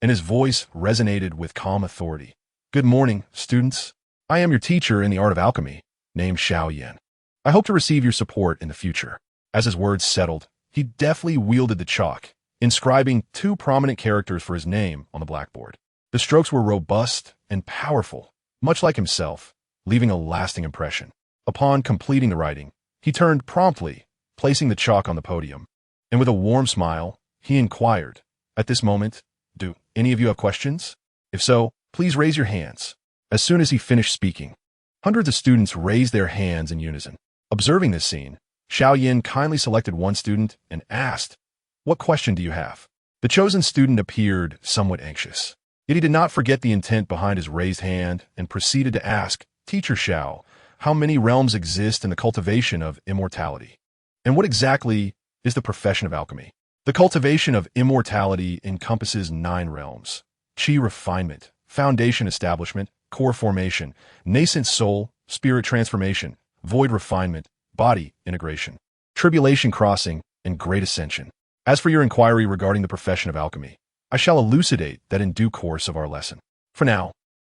and his voice resonated with calm authority. "Good morning, students. I am your teacher in the art of alchemy, named Xiao Yin. I hope to receive your support in the future." As his words settled, he deftly wielded the chalk, inscribing 2 prominent characters for his name on the blackboard. The strokes were robust and powerful, much like himself, leaving a lasting impression. Upon completing the writing, he turned promptly, placing the chalk on the podium, and with a warm smile, he inquired, "At this moment, do any of you have questions? If so, please raise your hands." As soon as he finished speaking, hundreds of students raised their hands in unison. Observing this scene, Xiao Yin kindly selected one student and asked, "What question do you have?" The chosen student appeared somewhat anxious, yet he did not forget the intent behind his raised hand and proceeded to ask, "Teacher Xiao, how many realms exist in the cultivation of immortality? And what exactly is the profession of alchemy?" The cultivation of immortality encompasses 9 realms: Qi refinement, foundation establishment, core formation, nascent soul, spirit transformation, void refinement, body integration, tribulation crossing, and great ascension. As for your inquiry regarding the profession of alchemy, I shall elucidate that in due course of our lesson. For now,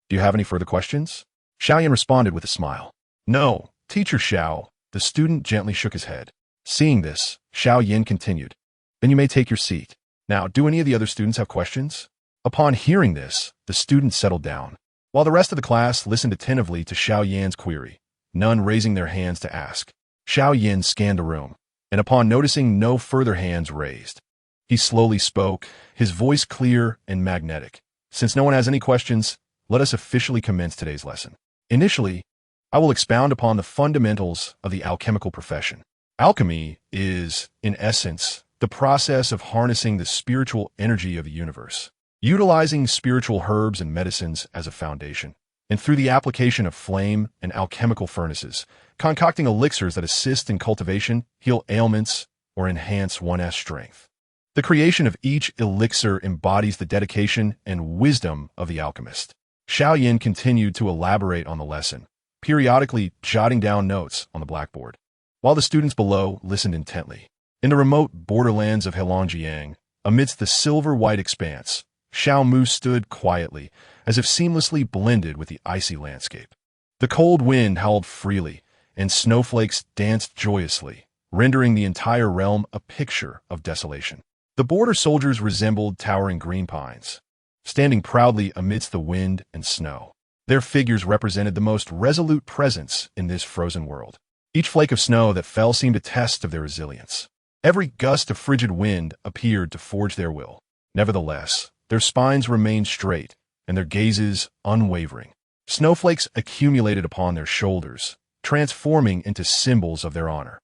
do you have any further questions? Xiao Yin responded with a smile. "No, Teacher Xiao." The student gently shook his head. Seeing this, Xiao Yin continued, "Then you may take your seat. Now, do any of the other students have questions?" Upon hearing this, the student settled down, while the rest of the class listened attentively to Xiao Yan's query, none raising their hands to ask. Xiao Yin scanned the room, and upon noticing no further hands raised, he slowly spoke, his voice clear and magnetic. "Since no one has any questions, let us officially commence today's lesson. Initially, I will expound upon the fundamentals of the alchemical profession. Alchemy is, in essence, the process of harnessing the spiritual energy of the universe. Utilizing spiritual herbs and medicines as a foundation, and through the application of flame and alchemical furnaces, concocting elixirs that assist in cultivation, heal ailments, or enhance one's strength. The creation of each elixir embodies the dedication and wisdom of the alchemist. Xiaoyan continued to elaborate on the lesson, periodically jotting down notes on the blackboard, while the students below listened intently. In the remote borderlands of Heilongjiang, amidst the silver-white expanse, Xiao Mu stood quietly, as if seamlessly blended with the icy landscape. The cold wind howled freely, and snowflakes danced joyously, rendering the entire realm a picture of desolation. The border soldiers resembled towering green pines, standing proudly amidst the wind and snow. Their figures represented the most resolute presence in this frozen world. Each flake of snow that fell seemed a test of their resilience. Every gust of frigid wind appeared to forge their will. Nevertheless, their spines remained straight, and their gazes unwavering. Snowflakes accumulated upon their shoulders, transforming into symbols of their honor.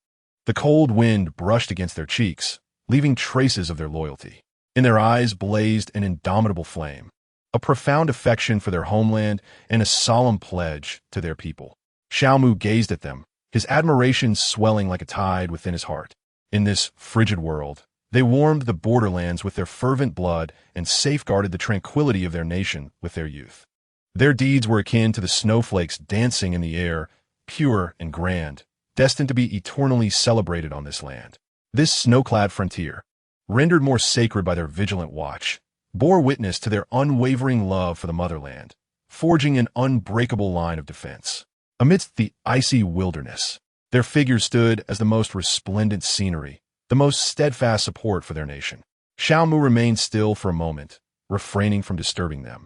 The cold wind brushed against their cheeks, leaving traces of their loyalty. In their eyes blazed an indomitable flame, a profound affection for their homeland and a solemn pledge to their people. Xiao Mu gazed at them, his admiration swelling like a tide within his heart. In this frigid world, they warmed the borderlands with their fervent blood and safeguarded the tranquility of their nation with their youth. Their deeds were akin to the snowflakes dancing in the air, pure and grand, destined to be eternally celebrated on this land. This snow-clad frontier, rendered more sacred by their vigilant watch, bore witness to their unwavering love for the motherland, forging an unbreakable line of defense. Amidst the icy wilderness, their figures stood as the most resplendent scenery, the most steadfast support for their nation. Xiao Mu remained still for a moment, refraining from disturbing them,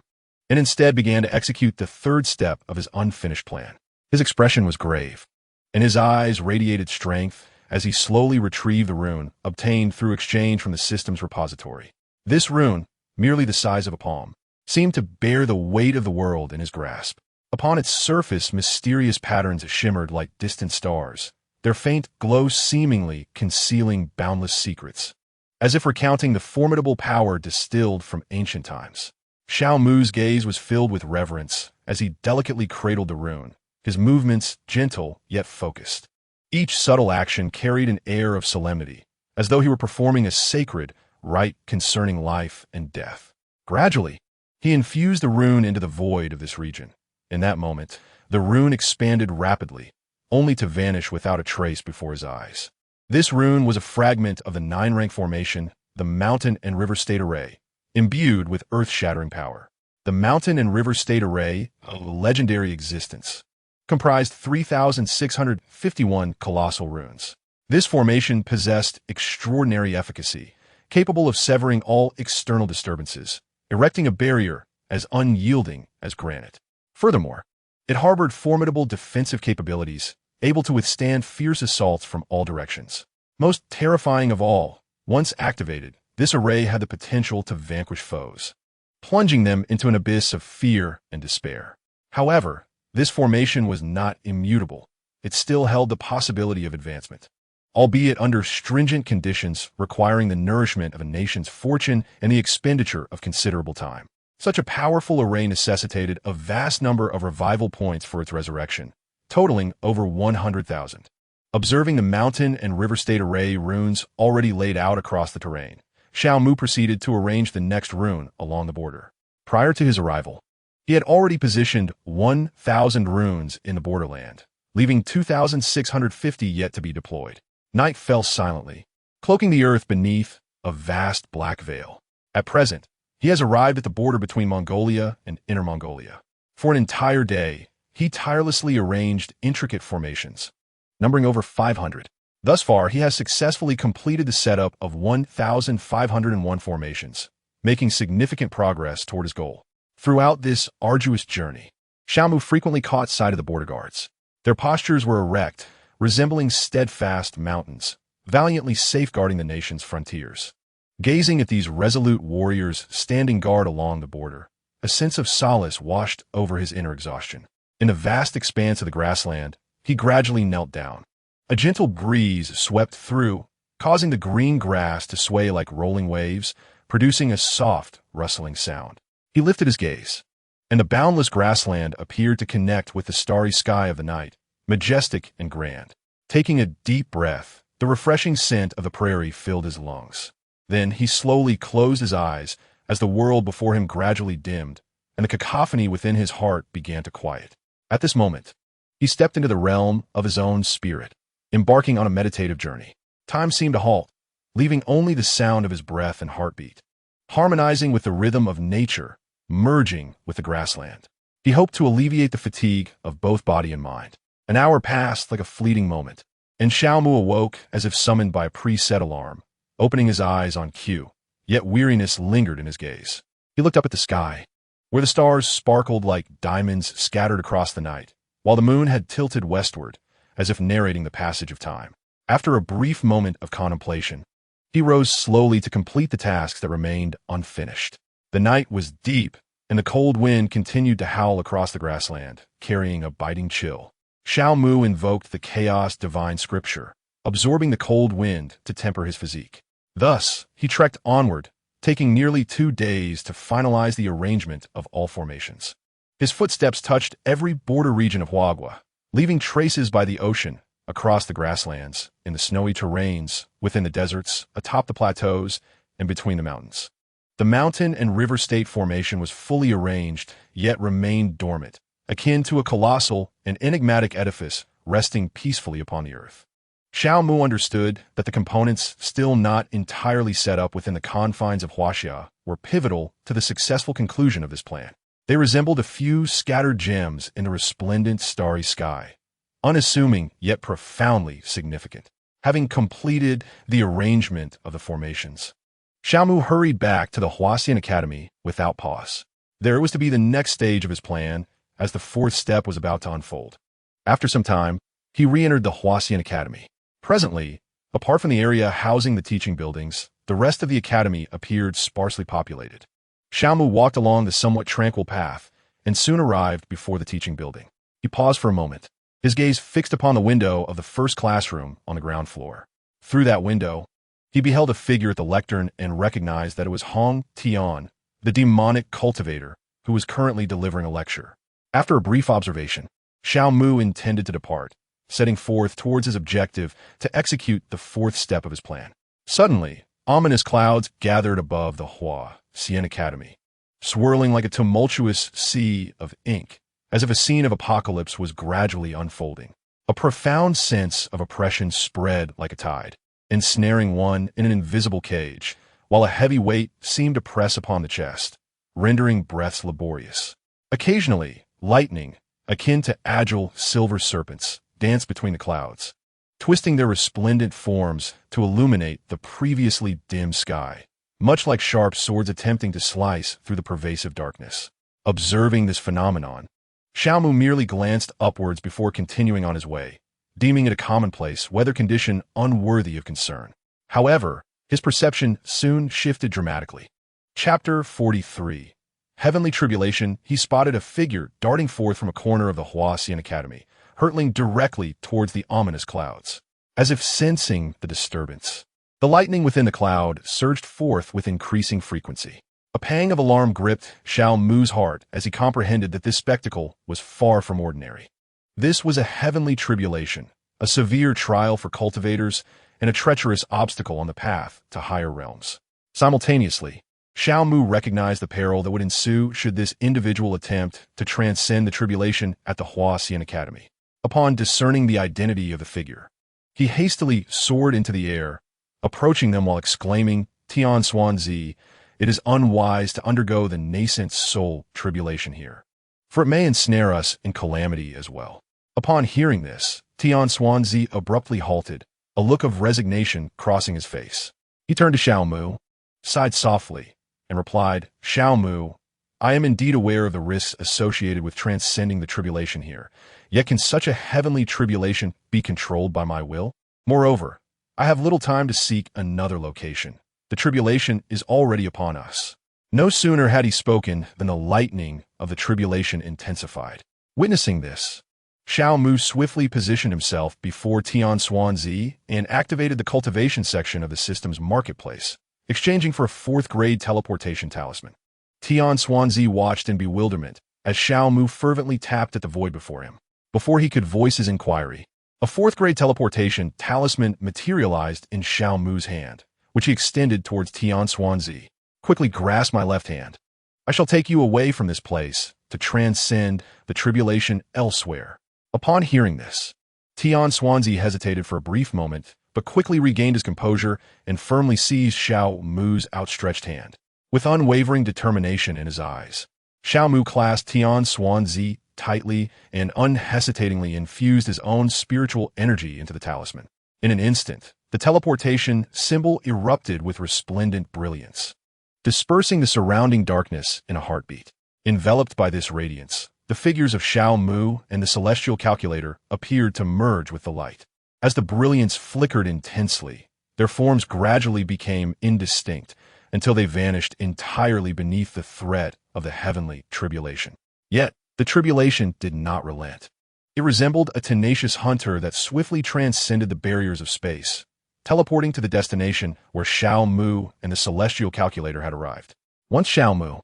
and instead began to execute the third step of his unfinished plan. His expression was grave, and his eyes radiated strength as he slowly retrieved the rune obtained through exchange from the system's repository. This rune, merely the size of a palm, seemed to bear the weight of the world in his grasp. Upon its surface, mysterious patterns shimmered like distant stars, their faint glow seemingly concealing boundless secrets, as if recounting the formidable power distilled from ancient times. Xiao Mu's gaze was filled with reverence as he delicately cradled the rune, his movements gentle yet focused. Each subtle action carried an air of solemnity, as though he were performing a sacred rite concerning life and death. Gradually, he infused the rune into the void of this region. In that moment, the rune expanded rapidly, only to vanish without a trace before his eyes. This rune was a fragment of the 9-rank formation, the Mountain and River State Array, imbued with earth-shattering power. The Mountain and River State Array, a legendary existence, comprised 3,651 colossal runes. This formation possessed extraordinary efficacy, capable of severing all external disturbances, erecting a barrier as unyielding as granite. Furthermore, it harbored formidable defensive capabilities, able to withstand fierce assaults from all directions. Most terrifying of all, once activated, this array had the potential to vanquish foes, plunging them into an abyss of fear and despair. However, this formation was not immutable. It still held the possibility of advancement, albeit under stringent conditions requiring the nourishment of a nation's fortune and the expenditure of considerable time. Such a powerful array necessitated a vast number of revival points for its resurrection, totaling over 100,000. Observing the Mountain and River State Array runes already laid out across the terrain, Xiao Mu proceeded to arrange the next rune along the border. Prior to his arrival, he had already positioned 1,000 runes in the borderland, leaving 2,650 yet to be deployed. Night fell silently, cloaking the earth beneath a vast black veil. At present, he has arrived at the border between Mongolia and Inner Mongolia. For an entire day, he tirelessly arranged intricate formations, numbering over 500. Thus far, he has successfully completed the setup of 1,501 formations, making significant progress toward his goal. Throughout this arduous journey, Xiao Mu frequently caught sight of the border guards. Their postures were erect, resembling steadfast mountains, valiantly safeguarding the nation's frontiers. Gazing at these resolute warriors standing guard along the border, a sense of solace washed over his inner exhaustion. In the vast expanse of the grassland, he gradually knelt down. A gentle breeze swept through, causing the green grass to sway like rolling waves, producing a soft, rustling sound. He lifted his gaze, and the boundless grassland appeared to connect with the starry sky of the night, majestic and grand. Taking a deep breath, the refreshing scent of the prairie filled his lungs. Then he slowly closed his eyes as the world before him gradually dimmed, and the cacophony within his heart began to quiet. At this moment, he stepped into the realm of his own spirit, embarking on a meditative journey. Time seemed to halt, leaving only the sound of his breath and heartbeat, harmonizing with the rhythm of nature, merging with the grassland. He hoped to alleviate the fatigue of both body and mind. An hour passed like a fleeting moment, and Xiaomu awoke as if summoned by a preset alarm, opening his eyes on cue, yet weariness lingered in his gaze. He looked up at the sky, where the stars sparkled like diamonds scattered across the night, while the moon had tilted westward, as if narrating the passage of time. After a brief moment of contemplation, he rose slowly to complete the tasks that remained unfinished. The night was deep, and the cold wind continued to howl across the grassland, carrying a biting chill. Xiaomu invoked the chaos divine scripture, absorbing the cold wind to temper his physique. Thus, he trekked onward, taking nearly 2 days to finalize the arrangement of all formations. His footsteps touched every border region of Huagua, leaving traces by the ocean, across the grasslands, in the snowy terrains, within the deserts, atop the plateaus, and between the mountains. The mountain and river state formation was fully arranged, yet remained dormant, akin to a colossal and enigmatic edifice resting peacefully upon the earth. Xiaomu understood that the components still not entirely set up within the confines of Huaxia were pivotal to the successful conclusion of this plan. They resembled a few scattered gems in the resplendent starry sky, unassuming yet profoundly significant. Having completed the arrangement of the formations, Xiaomu hurried back to the Huaxian Academy without pause. There was to be the next stage of his plan, as the 4th step was about to unfold. After some time, he re-entered the Huaxian Academy. Presently, apart from the area housing the teaching buildings, the rest of the academy appeared sparsely populated. Xiaomu walked along the somewhat tranquil path and soon arrived before the teaching building. He paused for a moment, his gaze fixed upon the window of the first classroom on the ground floor. Through that window, he beheld a figure at the lectern and recognized that it was Hong Tian, the demonic cultivator, who was currently delivering a lecture. After a brief observation, Xiaomu intended to depart, setting forth towards his objective to execute the 4th step of his plan. Suddenly, ominous clouds gathered above the Huaxian Academy, swirling like a tumultuous sea of ink, as if a scene of apocalypse was gradually unfolding. A profound sense of oppression spread like a tide, ensnaring one in an invisible cage, while a heavy weight seemed to press upon the chest, rendering breaths laborious. Occasionally, lightning, akin to agile silver serpents, danced between the clouds, twisting their resplendent forms to illuminate the previously dim sky, much like sharp swords attempting to slice through the pervasive darkness. Observing this phenomenon, Xiaomu merely glanced upwards before continuing on his way, deeming it a commonplace weather condition unworthy of concern. However, his perception soon shifted dramatically. Chapter 43. Heavenly Tribulation. He spotted a figure darting forth from a corner of the Huaxian Academy, hurtling directly towards the ominous clouds. As if sensing the disturbance, the lightning within the cloud surged forth with increasing frequency. A pang of alarm gripped Xiaomu's heart as he comprehended that this spectacle was far from ordinary. This was a heavenly tribulation, a severe trial for cultivators, and a treacherous obstacle on the path to higher realms. Simultaneously, Xiaomu recognized the peril that would ensue should this individual attempt to transcend the tribulation at the Huaxian Academy. Upon discerning the identity of the figure, he hastily soared into the air, approaching them while exclaiming, "Tian Xuanzi, it is unwise to undergo the nascent soul tribulation here, for it may ensnare us in calamity as well." Upon hearing this, Tian Xuanzi abruptly halted, a look of resignation crossing his face. He turned to Xiaomu, sighed softly, and replied, "Xiaomu, I am indeed aware of the risks associated with transcending the tribulation here, yet can such a heavenly tribulation be controlled by my will? Moreover, I have little time to seek another location. The tribulation is already upon us." No sooner had he spoken than the lightning of the tribulation intensified. Witnessing this, Xiaomu swiftly positioned himself before Tian Xuanzi and activated the cultivation section of the system's marketplace, exchanging for a 4th-grade teleportation talisman. Tian Xuanzi watched in bewilderment as Xiao Mu fervently tapped at the void before him. Before he could voice his inquiry, a fourth-grade teleportation talisman materialized in Xiao Mu's hand, which he extended towards Tian Xuanzi. Quickly grasp my left hand. I shall take you away from this place to transcend the tribulation elsewhere. Upon hearing this, Tian Xuanzi hesitated for a brief moment, but quickly regained his composure and firmly seized Xiao Mu's outstretched hand. With unwavering determination in his eyes, Xiao Mu clasped Tian Xuanzi tightly and unhesitatingly infused his own spiritual energy into the talisman. In an instant, the teleportation symbol erupted with resplendent brilliance, dispersing the surrounding darkness in a heartbeat. Enveloped by this radiance, the figures of Xiao Mu and the celestial calculator appeared to merge with the light. As the brilliance flickered intensely, their forms gradually became indistinct until they vanished entirely beneath the threat of the heavenly tribulation. Yet, the tribulation did not relent. It resembled a tenacious hunter that swiftly transcended the barriers of space, teleporting to the destination where Xiao Mu and the celestial calculator had arrived. Once Xiao Mu,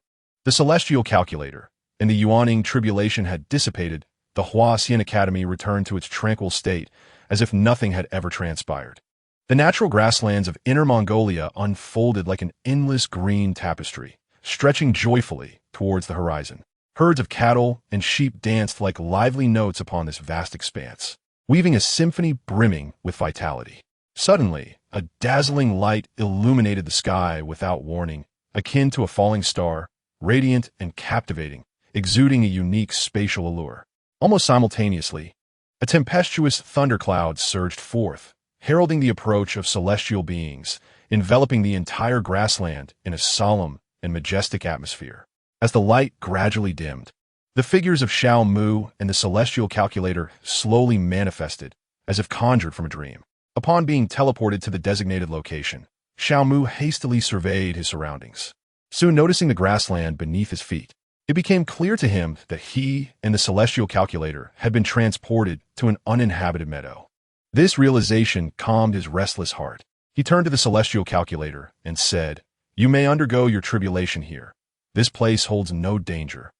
the celestial calculator, and the Yuaning tribulation had dissipated, the Huaxian Academy returned to its tranquil state as if nothing had ever transpired. The natural grasslands of Inner Mongolia unfolded like an endless green tapestry, stretching joyfully towards the horizon. Herds of cattle and sheep danced like lively notes upon this vast expanse, weaving a symphony brimming with vitality. Suddenly, a dazzling light illuminated the sky without warning, akin to a falling star, radiant and captivating, exuding a unique spatial allure. Almost simultaneously, a tempestuous thundercloud surged forth, heralding the approach of celestial beings, enveloping the entire grassland in a solemn and majestic atmosphere. As the light gradually dimmed, the figures of Xiao Mu and the celestial calculator slowly manifested, as if conjured from a dream. Upon being teleported to the designated location, Xiao Mu hastily surveyed his surroundings. Soon noticing the grassland beneath his feet, it became clear to him that he and the celestial calculator had been transported to an uninhabited meadow. This realization calmed his restless heart. He turned to the celestial calculator and said, "You may undergo your tribulation here. This place holds no danger,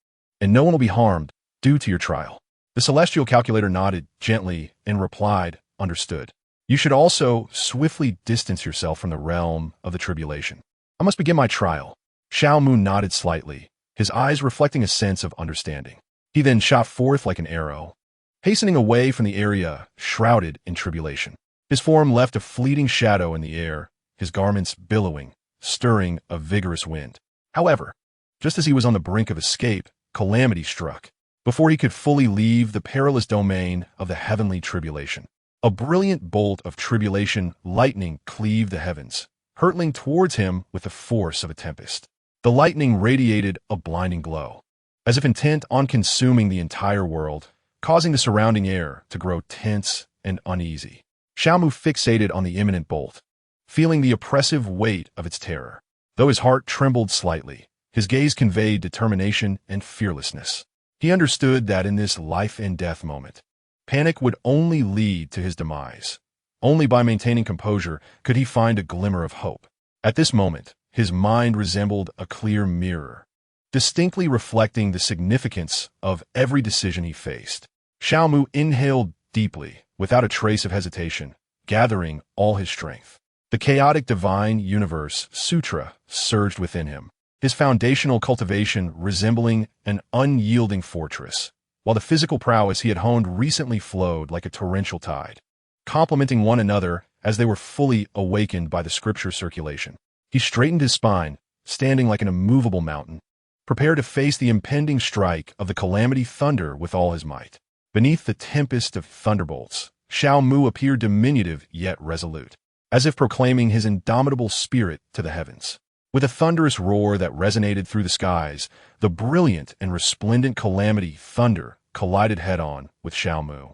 and no one will be harmed due to your trial." The celestial calculator nodded gently and replied, "Understood. You should also swiftly distance yourself from the realm of the tribulation. I must begin my trial." Xiao Mu nodded slightly, his eyes reflecting a sense of understanding. He then shot forth like an arrow, hastening away from the area shrouded in tribulation. His form left a fleeting shadow in the air, his garments billowing, stirring a vigorous wind. However, just as he was on the brink of escape, calamity struck. Before he could fully leave the perilous domain of the heavenly tribulation, a brilliant bolt of tribulation lightning cleaved the heavens, hurtling towards him with the force of a tempest. The lightning radiated a blinding glow, as if intent on consuming the entire world, causing the surrounding air to grow tense and uneasy. Xiao Mu fixated on the imminent bolt, feeling the oppressive weight of its terror. Though his heart trembled slightly, his gaze conveyed determination and fearlessness. He understood that in this life-and-death moment, panic would only lead to his demise. Only by maintaining composure could he find a glimmer of hope. At this moment, his mind resembled a clear mirror, distinctly reflecting the significance of every decision he faced. Xiao Mu inhaled deeply, without a trace of hesitation, gathering all his strength. The chaotic divine universe sutra surged within him, his foundational cultivation resembling an unyielding fortress, while the physical prowess he had honed recently flowed like a torrential tide, complementing one another as they were fully awakened by the scripture circulation. He straightened his spine, standing like an immovable mountain, prepared to face the impending strike of the calamity thunder with all his might. Beneath the tempest of thunderbolts, Xiao Mu appeared diminutive yet resolute, as if proclaiming his indomitable spirit to the heavens. With a thunderous roar that resonated through the skies, the brilliant and resplendent calamity thunder collided head-on with Xiao Mu.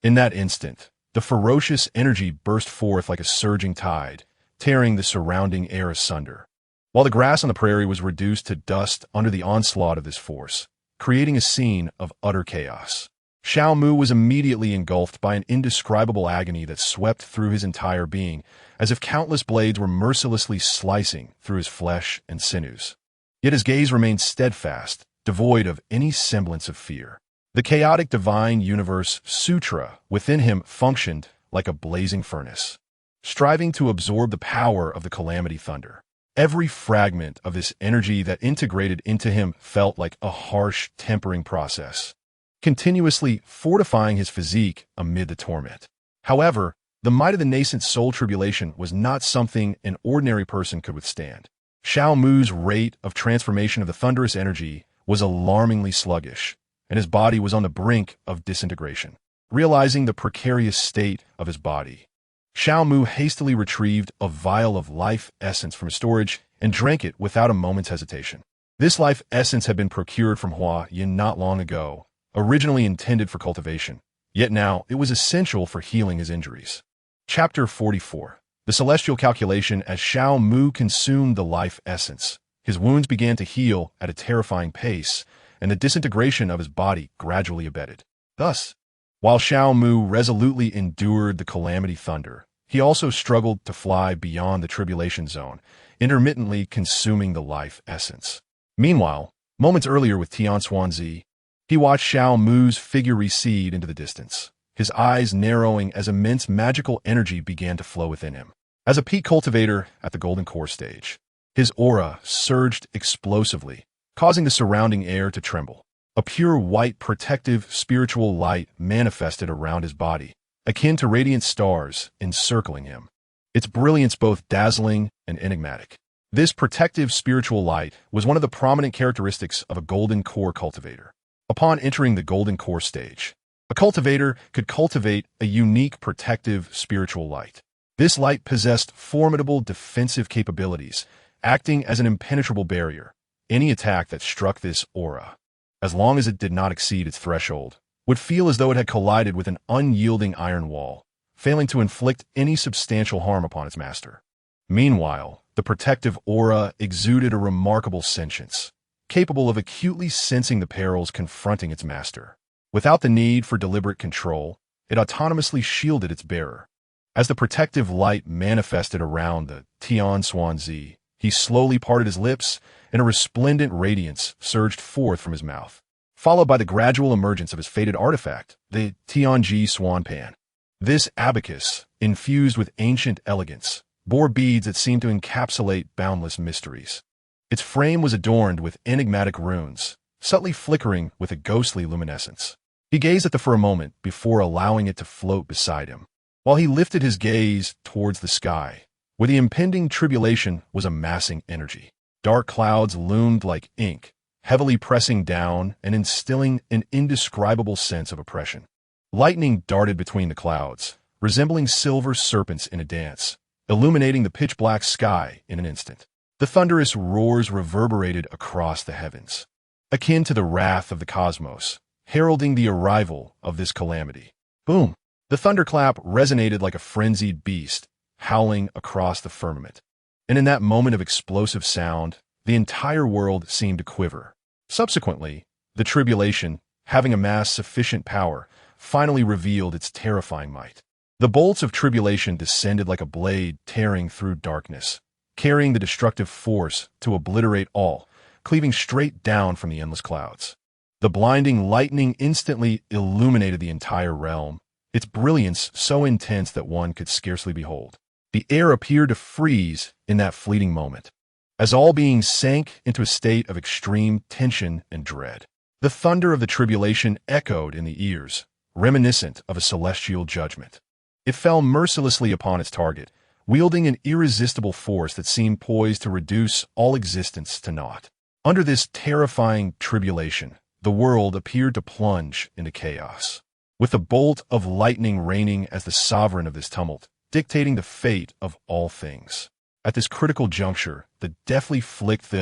In that instant, the ferocious energy burst forth like a surging tide, tearing the surrounding air asunder, while the grass on the prairie was reduced to dust under the onslaught of this force, creating a scene of utter chaos. Xiao Mu was immediately engulfed by an indescribable agony that swept through his entire being, as if countless blades were mercilessly slicing through his flesh and sinews. Yet his gaze remained steadfast, devoid of any semblance of fear. The chaotic divine universe sutra within him functioned like a blazing furnace, striving to absorb the power of the calamity thunder. Every fragment of this energy that integrated into him felt like a harsh tempering process, continuously fortifying his physique amid the torment. However, the might of the nascent soul tribulation was not something an ordinary person could withstand. Xiao Mu's rate of transformation of the thunderous energy was alarmingly sluggish, and his body was on the brink of disintegration. Realizing the precarious state of his body, Xiao Mu hastily retrieved a vial of life essence from his storage and drank it without a moment's hesitation. This life essence had been procured from Hua Yin not long ago, originally intended for cultivation, yet now it was essential for healing his injuries. Chapter 44. The Celestial Calculation. As Xiao Mu consumed the life essence, his wounds began to heal at a terrifying pace, and the disintegration of his body gradually abated. Thus, while Xiao Mu resolutely endured the calamity thunder, he also struggled to fly beyond the tribulation zone, intermittently consuming the life essence. Meanwhile, moments earlier with Tian Xuanzi, he watched Xiao Mu's figure recede into the distance, his eyes narrowing as immense magical energy began to flow within him. As a peak cultivator at the Golden Core stage, his aura surged explosively, causing the surrounding air to tremble. A pure white protective spiritual light manifested around his body, akin to radiant stars encircling him, its brilliance both dazzling and enigmatic. This protective spiritual light was one of the prominent characteristics of a Golden Core cultivator. Upon entering the Golden Core stage, a cultivator could cultivate a unique protective spiritual light. This light possessed formidable defensive capabilities, acting as an impenetrable barrier. Any attack that struck this aura, as long as it did not exceed its threshold, would feel as though it had collided with an unyielding iron wall, failing to inflict any substantial harm upon its master. Meanwhile, the protective aura exuded a remarkable sentience, capable of acutely sensing the perils confronting its master. Without the need for deliberate control, it autonomously shielded its bearer. As the protective light manifested around the Tian Xuanzi, he slowly parted his lips, and a resplendent radiance surged forth from his mouth, followed by the gradual emergence of his fated artifact, the Tianji Swanpan. This abacus, infused with ancient elegance, bore beads that seemed to encapsulate boundless mysteries. Its frame was adorned with enigmatic runes, subtly flickering with a ghostly luminescence. He gazed at it for a moment before allowing it to float beside him, while he lifted his gaze towards the sky, where the impending tribulation was amassing energy. Dark clouds loomed like ink, heavily pressing down and instilling an indescribable sense of oppression. Lightning darted between the clouds, resembling silver serpents in a dance, illuminating the pitch-black sky in an instant. The thunderous roars reverberated across the heavens, akin to the wrath of the cosmos, heralding the arrival of this calamity. Boom! The thunderclap resonated like a frenzied beast, howling across the firmament. And in that moment of explosive sound, the entire world seemed to quiver. Subsequently, the tribulation, having amassed sufficient power, finally revealed its terrifying might. The bolts of tribulation descended like a blade tearing through darkness, carrying the destructive force to obliterate all, cleaving straight down from the endless clouds. The blinding lightning instantly illuminated the entire realm, its brilliance so intense that one could scarcely behold. The air appeared to freeze in that fleeting moment, as all beings sank into a state of extreme tension and dread. The thunder of the tribulation echoed in the ears, reminiscent of a celestial judgment. It fell mercilessly upon its target, wielding an irresistible force that seemed poised to reduce all existence to naught. Under this terrifying tribulation, the world appeared to plunge into chaos, with the bolt of lightning reigning as the sovereign of this tumult, dictating the fate of all things. At this critical juncture, the deftly flicked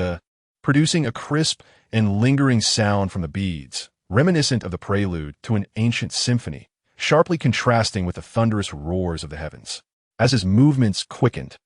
producing a crisp and lingering sound from the beads, reminiscent of the prelude to an ancient symphony, sharply contrasting with the thunderous roars of the heavens. As his movements quickened,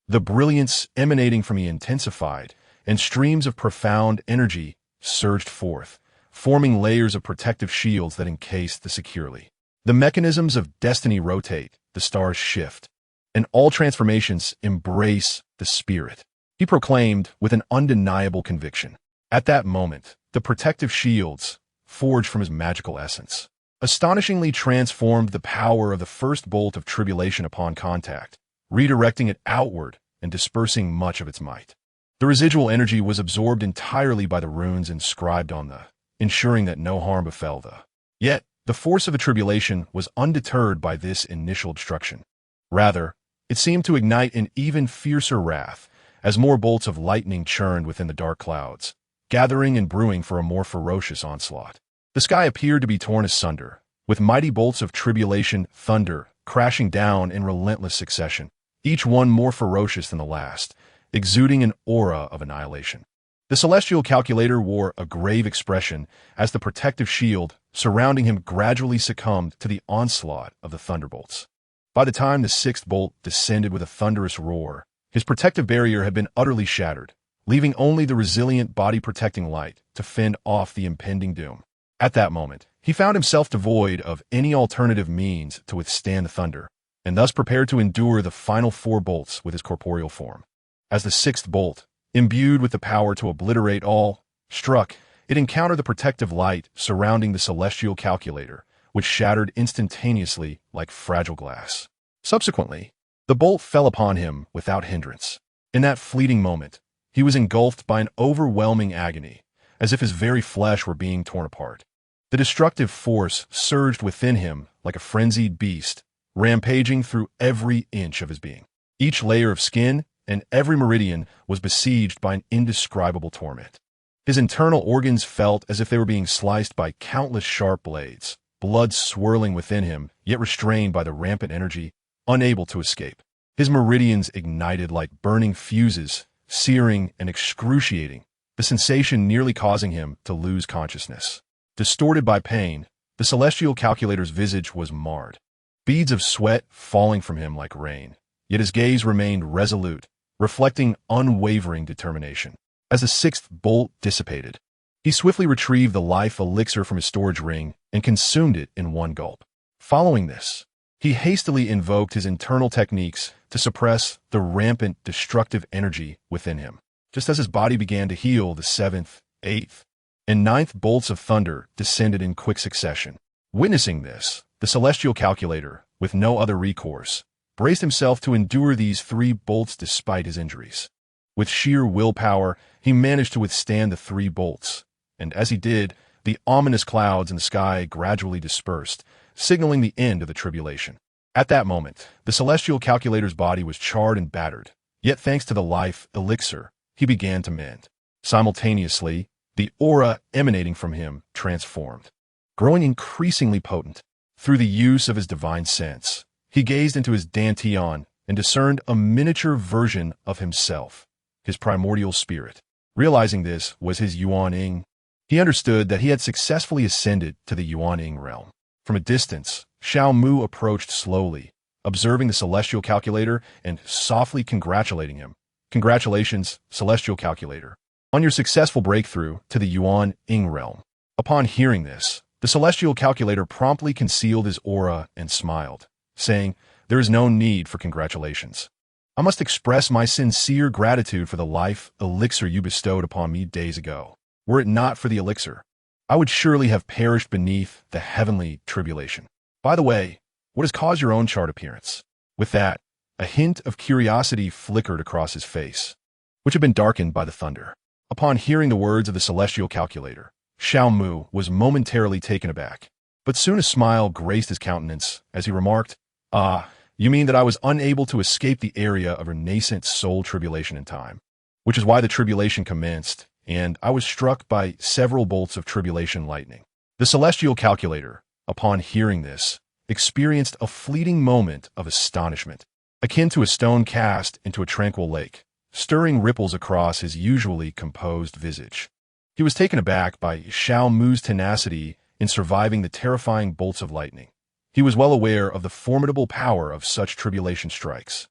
the brilliance emanating from he intensified, and streams of profound energy surged forth, forming layers of protective shields that encased the securely. The mechanisms of destiny rotate, the stars shift, and all transformations embrace the spirit, he proclaimed with an undeniable conviction. At that moment, the protective shields, forged from his magical essence, astonishingly transformed the power of the first bolt of tribulation upon contact, redirecting it outward and dispersing much of its might. The residual energy was absorbed entirely by the runes inscribed on the, ensuring that no harm befell the. Yet, the force of the tribulation was undeterred by this initial destruction. Rather, it seemed to ignite an even fiercer wrath, as more bolts of lightning churned within the dark clouds, gathering and brewing for a more ferocious onslaught. The sky appeared to be torn asunder, with mighty bolts of tribulation thunder crashing down in relentless succession, each one more ferocious than the last, exuding an aura of annihilation. The celestial calculator wore a grave expression as the protective shield surrounding him gradually succumbed to the onslaught of the thunderbolts. By the time the sixth bolt descended with a thunderous roar, his protective barrier had been utterly shattered, leaving only the resilient body-protecting light to fend off the impending doom. At that moment, he found himself devoid of any alternative means to withstand the thunder, and thus prepared to endure the final 4 bolts with his corporeal form. As the sixth bolt, imbued with the power to obliterate all, struck, it encountered the protective light surrounding the celestial calculator, which shattered instantaneously like fragile glass. Subsequently, the bolt fell upon him without hindrance. In that fleeting moment, he was engulfed by an overwhelming agony, as if his very flesh were being torn apart. The destructive force surged within him like a frenzied beast, rampaging through every inch of his being. Each layer of skin and every meridian was besieged by an indescribable torment. His internal organs felt as if they were being sliced by countless sharp blades, blood swirling within him, yet restrained by the rampant energy, unable to escape. His meridians ignited like burning fuses, searing and excruciating, the sensation nearly causing him to lose consciousness. Distorted by pain, the celestial calculator's visage was marred, beads of sweat falling from him like rain, yet his gaze remained resolute, reflecting unwavering determination. As the sixth bolt dissipated, he swiftly retrieved the life elixir from his storage ring and consumed it in one gulp. Following this, he hastily invoked his internal techniques to suppress the rampant destructive energy within him. Just as his body began to heal, the 7th, 8th, and 9th bolts of thunder descended in quick succession. Witnessing this, the celestial calculator, with no other recourse, braced himself to endure these 3 bolts despite his injuries. With sheer willpower, he managed to withstand the 3 bolts, and as he did, the ominous clouds in the sky gradually dispersed, signaling the end of the tribulation. At that moment, the celestial calculator's body was charred and battered, yet thanks to the life elixir, he began to mend. Simultaneously, the aura emanating from him transformed. Growing increasingly potent, through the use of his divine sense, he gazed into his dantian and discerned a miniature version of himself, his primordial spirit. Realizing this was his Yuan-ing, he understood that he had successfully ascended to the Yuan-ing realm. From a distance, Xiao Mu approached slowly, observing the celestial calculator and softly congratulating him. Congratulations, celestial calculator, on your successful breakthrough to the Yuan-ing realm. Upon hearing this, the celestial calculator promptly concealed his aura and smiled, saying, "There is no need for congratulations. I must express my sincere gratitude for the life elixir you bestowed upon me days ago. Were it not for the elixir, I would surely have perished beneath the heavenly tribulation. By the way, what has caused your own chart appearance?" With that, a hint of curiosity flickered across his face, which had been darkened by the thunder. Upon hearing the words of the celestial calculator, Xiao Mu was momentarily taken aback, but soon a smile graced his countenance as he remarked, "Ah, you mean that I was unable to escape the area of her nascent soul tribulation in time, which is why the tribulation commenced, and I was struck by several bolts of tribulation lightning." The celestial calculator, upon hearing this, experienced a fleeting moment of astonishment, akin to a stone cast into a tranquil lake, stirring ripples across his usually composed visage. He was taken aback by Xiao Mu's tenacity in surviving the terrifying bolts of lightning. He was well aware of the formidable power of such tribulation strikes,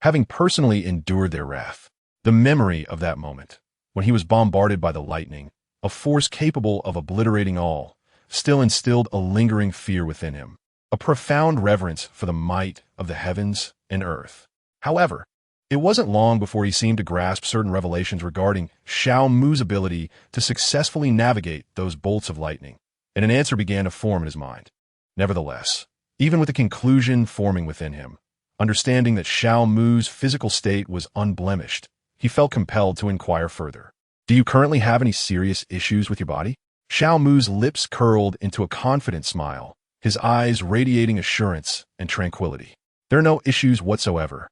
having personally endured their wrath. The memory of that moment, when he was bombarded by the lightning, a force capable of obliterating all, still instilled a lingering fear within him, a profound reverence for the might of the heavens and earth. However, It wasn't long before he seemed to grasp certain revelations regarding Xiao Mu's ability to successfully navigate those bolts of lightning, and an answer began to form in his mind. Nevertheless, even with the conclusion forming within him, understanding that Xiao Mu's physical state was unblemished, he felt compelled to inquire further. Do you currently have any serious issues with your body? Xiao Mu's lips curled into a confident smile, his eyes radiating assurance and tranquility. There are no issues whatsoever.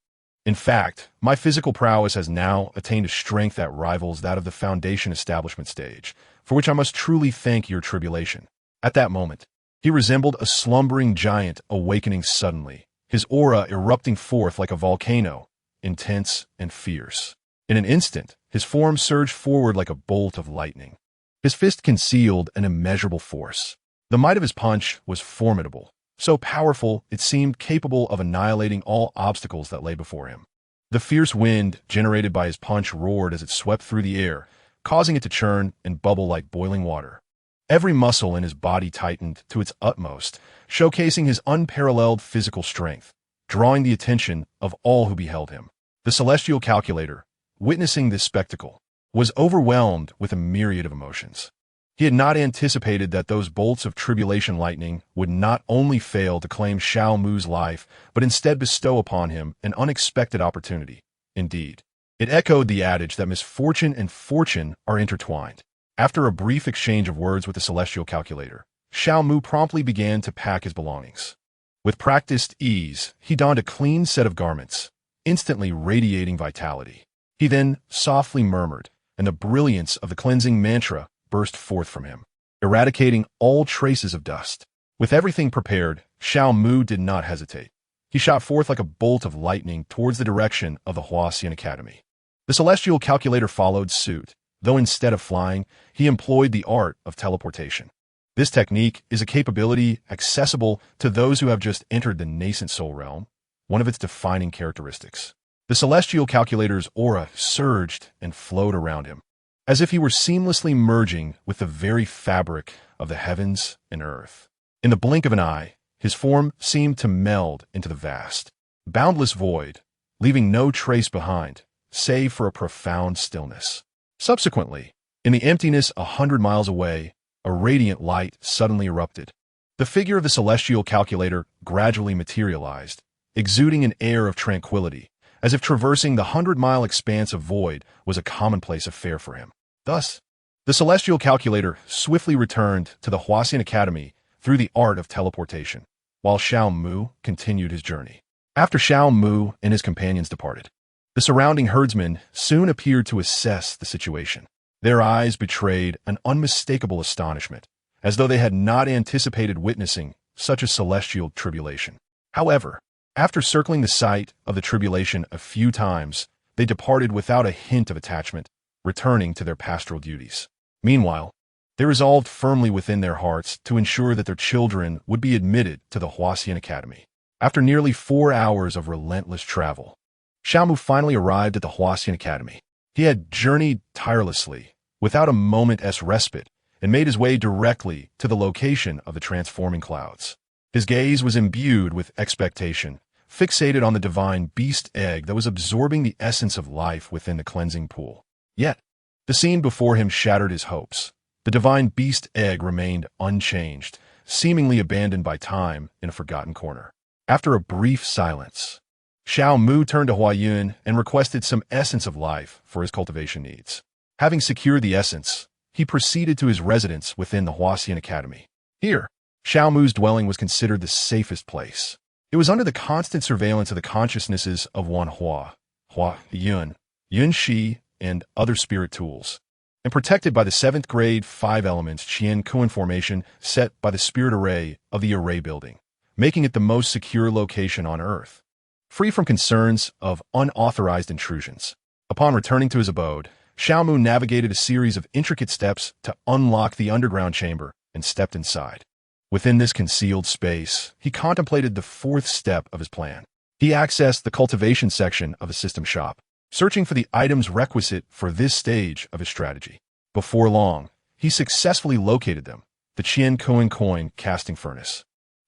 In fact, my physical prowess has now attained a strength that rivals that of the foundation establishment stage, for which I must truly thank your tribulation. At that moment, he resembled a slumbering giant awakening suddenly, his aura erupting forth like a volcano, intense and fierce. In an instant, his form surged forward like a bolt of lightning. His fist concealed an immeasurable force. The might of his punch was formidable, so powerful it seemed capable of annihilating all obstacles that lay before him. The fierce wind generated by his punch roared as it swept through the air, causing it to churn and bubble like boiling water. Every muscle in his body tightened to its utmost, showcasing his unparalleled physical strength, drawing the attention of all who beheld him. The celestial calculator, witnessing this spectacle, was overwhelmed with a myriad of emotions. He had not anticipated that those bolts of tribulation lightning would not only fail to claim Xiao Mu's life, but instead bestow upon him an unexpected opportunity. Indeed, it echoed the adage that misfortune and fortune are intertwined. After a brief exchange of words with the celestial calculator, Xiao Mu promptly began to pack his belongings. With practiced ease, he donned a clean set of garments, instantly radiating vitality. He then softly murmured, and the brilliance of the cleansing mantra burst forth from him, eradicating all traces of dust. With everything prepared, Xiao Mu did not hesitate. He shot forth like a bolt of lightning towards the direction of the Huaxian Academy. The celestial calculator followed suit, though instead of flying, he employed the art of teleportation. This technique is a capability accessible to those who have just entered the nascent soul realm, one of its defining characteristics. The celestial calculator's aura surged and flowed around him, as if he were seamlessly merging with the very fabric of the heavens and earth. In the blink of an eye, his form seemed to meld into the vast, boundless void, leaving no trace behind, save for a profound stillness. Subsequently, in the emptiness 100 miles away, a radiant light suddenly erupted. The figure of the celestial calculator gradually materialized, exuding an air of tranquility, as if traversing the 100-mile expanse of void was a commonplace affair for him. Thus, the celestial calculator swiftly returned to the Huaxian Academy through the art of teleportation, while Xiao Mu continued his journey. After Xiao Mu and his companions departed, the surrounding herdsmen soon appeared to assess the situation. Their eyes betrayed an unmistakable astonishment, as though they had not anticipated witnessing such a celestial tribulation. However, after circling the site of the tribulation a few times, they departed without a hint of attachment, returning to their pastoral duties. Meanwhile, they resolved firmly within their hearts to ensure that their children would be admitted to the Huaxian Academy. After nearly 4 hours of relentless travel, Xiao Mu finally arrived at the Huaxian Academy. He had journeyed tirelessly, without a moment's respite, and made his way directly to the location of the transforming clouds. His gaze was imbued with expectation, fixated on the divine beast egg that was absorbing the essence of life within the cleansing pool. Yet, the scene before him shattered his hopes. The divine beast egg remained unchanged, seemingly abandoned by time in a forgotten corner. After a brief silence, Xiao Mu turned to Huayun and requested some essence of life for his cultivation needs. Having secured the essence, he proceeded to his residence within the Huaxian Academy. Here, Xiao Mu's dwelling was considered the safest place. It was under the constant surveillance of the consciousnesses of Wan Hua, Yun Shi, and other spirit tools, and protected by the 7th grade 5 elements Qian Kuan formation set by the spirit array of the array building, making it the most secure location on Earth, free from concerns of unauthorized intrusions. Upon returning to his abode, Xiao Mu navigated a series of intricate steps to unlock the underground chamber and stepped inside. Within this concealed space, he contemplated the 4th step of his plan. He accessed the cultivation section of the system shop, searching for the items requisite for this stage of his strategy. Before long, he successfully located them, the Qian Kuan coin casting furnace.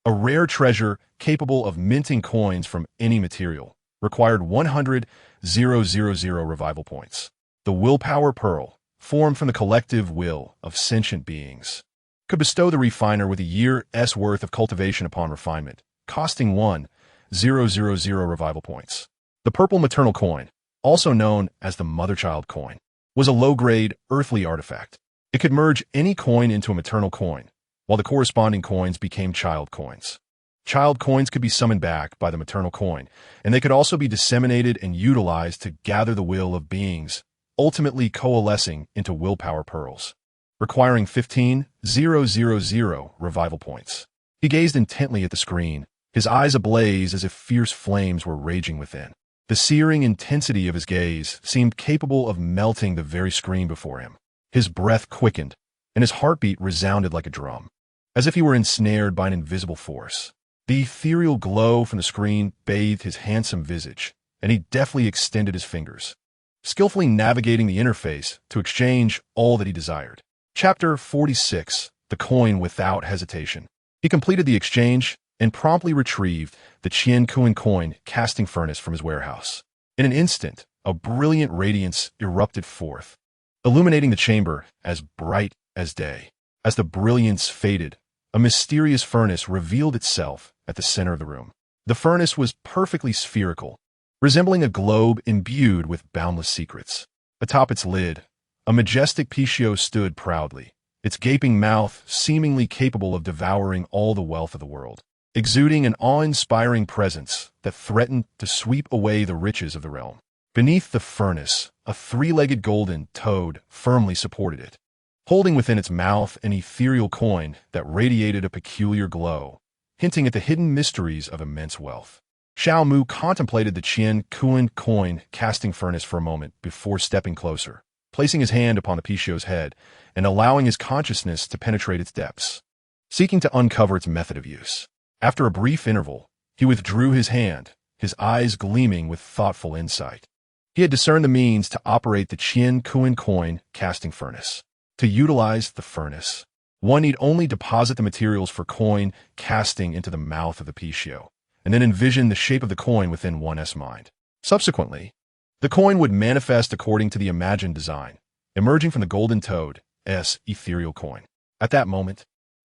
A rare treasure capable of minting coins from any material, required 100,000 revival points. The willpower pearl, formed from the collective will of sentient beings, could bestow the refiner with a year's worth of cultivation upon refinement, costing 1,000 revival points. The purple maternal coin, also known as the mother-child coin, was a low-grade, earthly artifact. It could merge any coin into a maternal coin, while the corresponding coins became child coins. Child coins could be summoned back by the maternal coin, and they could also be disseminated and utilized to gather the will of beings, ultimately coalescing into willpower pearls, requiring 15,000 revival points. He gazed intently at the screen, his eyes ablaze as if fierce flames were raging within. The searing intensity of his gaze seemed capable of melting the very screen before him. His breath quickened, and his heartbeat resounded like a drum, as if he were ensnared by an invisible force. The ethereal glow from the screen bathed his handsome visage, and he deftly extended his fingers, skillfully navigating the interface to exchange all that he desired. Chapter 46, The Coin Without Hesitation. He completed the exchange and promptly retrieved the Qian Kuan coin casting furnace from his warehouse. In an instant, a brilliant radiance erupted forth, illuminating the chamber as bright as day. As the brilliance faded, a mysterious furnace revealed itself at the center of the room. The furnace was perfectly spherical, resembling a globe imbued with boundless secrets. Atop its lid, a majestic Piccio stood proudly, its gaping mouth seemingly capable of devouring all the wealth of the world, exuding an awe-inspiring presence that threatened to sweep away the riches of the realm. Beneath the furnace, a three-legged golden toad firmly supported it, holding within its mouth an ethereal coin that radiated a peculiar glow, hinting at the hidden mysteries of immense wealth. Xiao Mu contemplated the Qian Kuan coin casting furnace for a moment before stepping closer, placing his hand upon the Piccio's head and allowing his consciousness to penetrate its depths, seeking to uncover its method of use. After a brief interval, he withdrew his hand, his eyes gleaming with thoughtful insight. He had discerned the means to operate the Qian Kuan coin casting furnace. To utilize the furnace, one need only deposit the materials for coin casting into the mouth of the Piccio, and then envision the shape of the coin within one's mind. Subsequently, the coin would manifest according to the imagined design, emerging from the golden toad's ethereal coin. At that moment,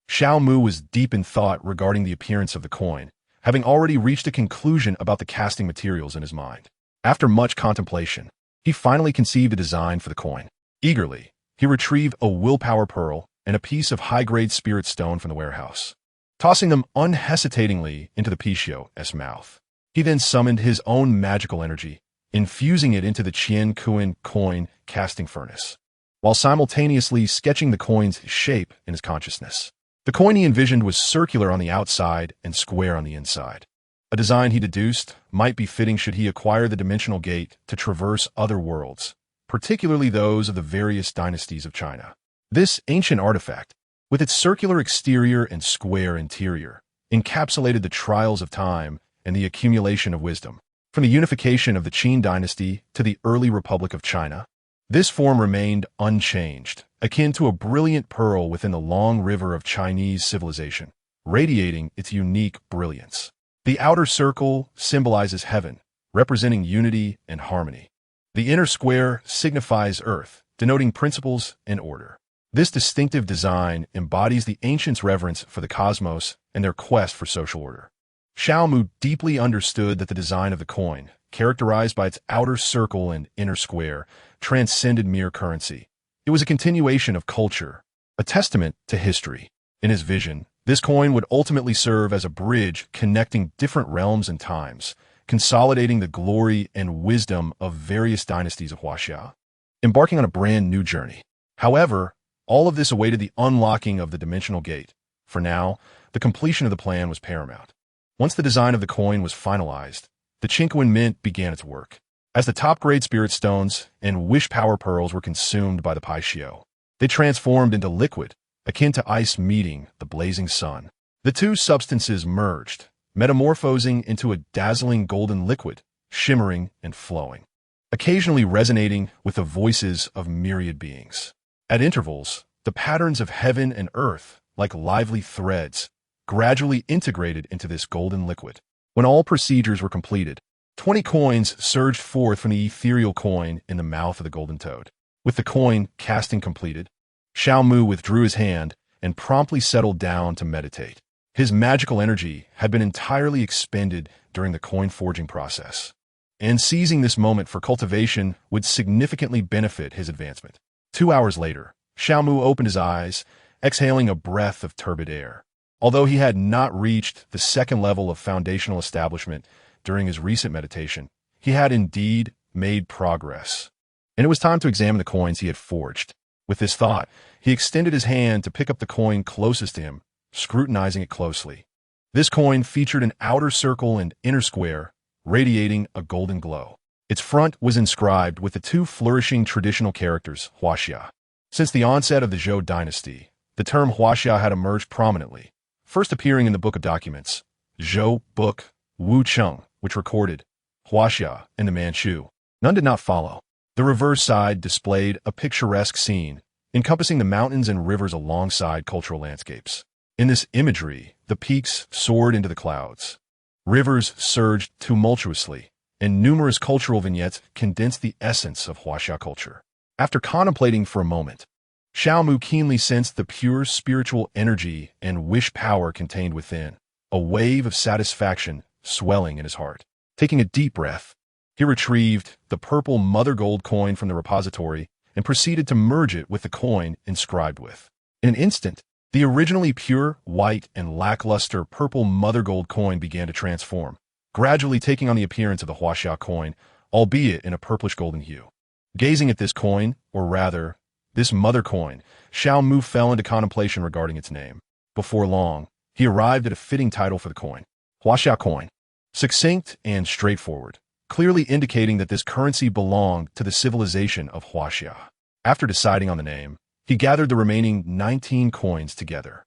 Xiao Mu was deep in thought regarding the appearance of the coin, having already reached a conclusion about the casting materials in his mind. After much contemplation, he finally conceived a design for the coin. Eagerly, he retrieved a willpower pearl and a piece of high-grade spirit stone from the warehouse, tossing them unhesitatingly into the Piccio's mouth. He then summoned his own magical energy, infusing it into the Qian Kuan coin casting furnace, while simultaneously sketching the coin's shape in his consciousness. The coin he envisioned was circular on the outside and square on the inside, a design he deduced might be fitting should he acquire the dimensional gate to traverse other worlds, particularly those of the various dynasties of China. This ancient artifact, with its circular exterior and square interior, encapsulated the trials of time and the accumulation of wisdom. From the unification of the Qin dynasty to the early Republic of China, this form remained unchanged, akin to a brilliant pearl within the long river of Chinese civilization, radiating its unique brilliance. The outer circle symbolizes heaven, representing unity and harmony. The inner square signifies earth, denoting principles and order. This distinctive design embodies the ancients' reverence for the cosmos and their quest for social order. Xiao Mu deeply understood that the design of the coin, characterized by its outer circle and inner square, transcended mere currency. It was a continuation of culture, a testament to history. In his vision, this coin would ultimately serve as a bridge connecting different realms and times, consolidating the glory and wisdom of various dynasties of Huaxia, embarking on a brand new journey. However, all of this awaited the unlocking of the dimensional gate. For now, the completion of the plan was paramount. Once the design of the coin was finalized, the Qingquan Mint began its work. As the top-grade spirit stones and wish power pearls were consumed by the Piccio, they transformed into liquid, akin to ice meeting the blazing sun. The two substances merged, metamorphosing into a dazzling golden liquid, shimmering and flowing, occasionally resonating with the voices of myriad beings. At intervals, the patterns of heaven and earth, like lively threads, gradually integrated into this golden liquid. When all procedures were completed, 20 coins surged forth from the ethereal coin in the mouth of the golden toad. With the coin casting completed, Xiao Mu withdrew his hand and promptly settled down to meditate. His magical energy had been entirely expended during the coin forging process, and seizing this moment for cultivation would significantly benefit his advancement. 2 hours later, Xiao Mu opened his eyes, exhaling a breath of turbid air. Although he had not reached the second level of foundational establishment during his recent meditation, he had indeed made progress, and it was time to examine the coins he had forged. With this thought, he extended his hand to pick up the coin closest to him, scrutinizing it closely. This coin featured an outer circle and inner square, radiating a golden glow. Its front was inscribed with the two flourishing traditional characters, Huaxia. Since the onset of the Zhou dynasty, the term Huaxia had emerged prominently, first appearing in the Book of Documents, Zhou Book Wu Cheng, which recorded Huaxia and the Manchu. None did not follow. The reverse side displayed a picturesque scene, encompassing the mountains and rivers alongside cultural landscapes. In this imagery, the peaks soared into the clouds. Rivers surged tumultuously, and numerous cultural vignettes condensed the essence of Huaxia culture. After contemplating for a moment, Xiao Mu keenly sensed the pure spiritual energy and wish power contained within, a wave of satisfaction swelling in his heart. Taking a deep breath, he retrieved the purple mother gold coin from the repository and proceeded to merge it with the coin inscribed with. In an instant, the originally pure, white, and lackluster purple mother gold coin began to transform, gradually taking on the appearance of the Huaxia coin, albeit in a purplish golden hue. Gazing at this coin, or rather, this mother coin, Xiao Mu fell into contemplation regarding its name. Before long, he arrived at a fitting title for the coin. Huaxia coin. Succinct and straightforward, clearly indicating that this currency belonged to the civilization of Huaxia. After deciding on the name, he gathered the remaining 19 coins together.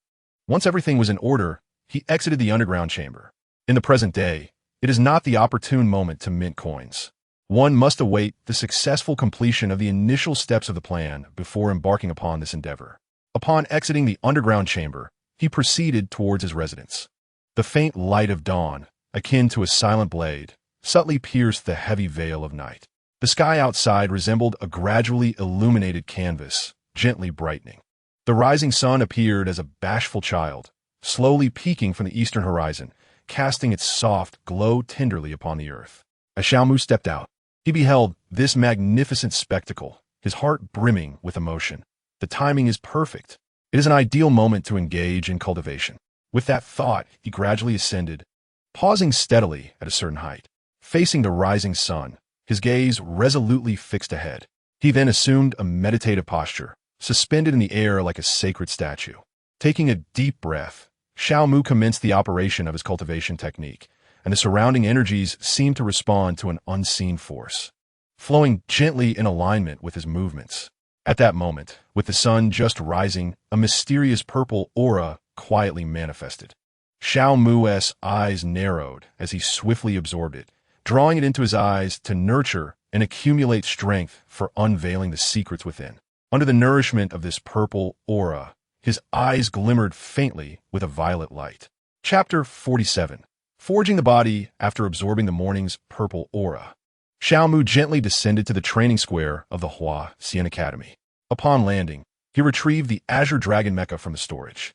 Once everything was in order, he exited the underground chamber. In the present day, it is not the opportune moment to mint coins. One must await the successful completion of the initial steps of the plan before embarking upon this endeavor. Upon exiting the underground chamber, he proceeded towards his residence. The faint light of dawn, akin to a silent blade, subtly pierced the heavy veil of night. The sky outside resembled a gradually illuminated canvas, gently brightening. The rising sun appeared as a bashful child, slowly peeking from the eastern horizon, casting its soft glow tenderly upon the earth. As Xiao Mu stepped out, he beheld this magnificent spectacle, his heart brimming with emotion. The timing is perfect. It is an ideal moment to engage in cultivation. With that thought, he gradually ascended, pausing steadily at a certain height. Facing the rising sun, his gaze resolutely fixed ahead. He then assumed a meditative posture, suspended in the air like a sacred statue. Taking a deep breath, Xiao Mu commenced the operation of his cultivation technique, and the surrounding energies seemed to respond to an unseen force, flowing gently in alignment with his movements. At that moment, with the sun just rising, a mysterious purple aura quietly manifested. Xiao Mu's eyes narrowed as he swiftly absorbed it, drawing it into his eyes to nurture and accumulate strength for unveiling the secrets within. Under the nourishment of this purple aura, his eyes glimmered faintly with a violet light. Chapter 47. Forging the body after absorbing the morning's purple aura. Xiao Mu gently descended to the training square of the Huaxian Academy. Upon landing, he retrieved the azure dragon mecha from the storage.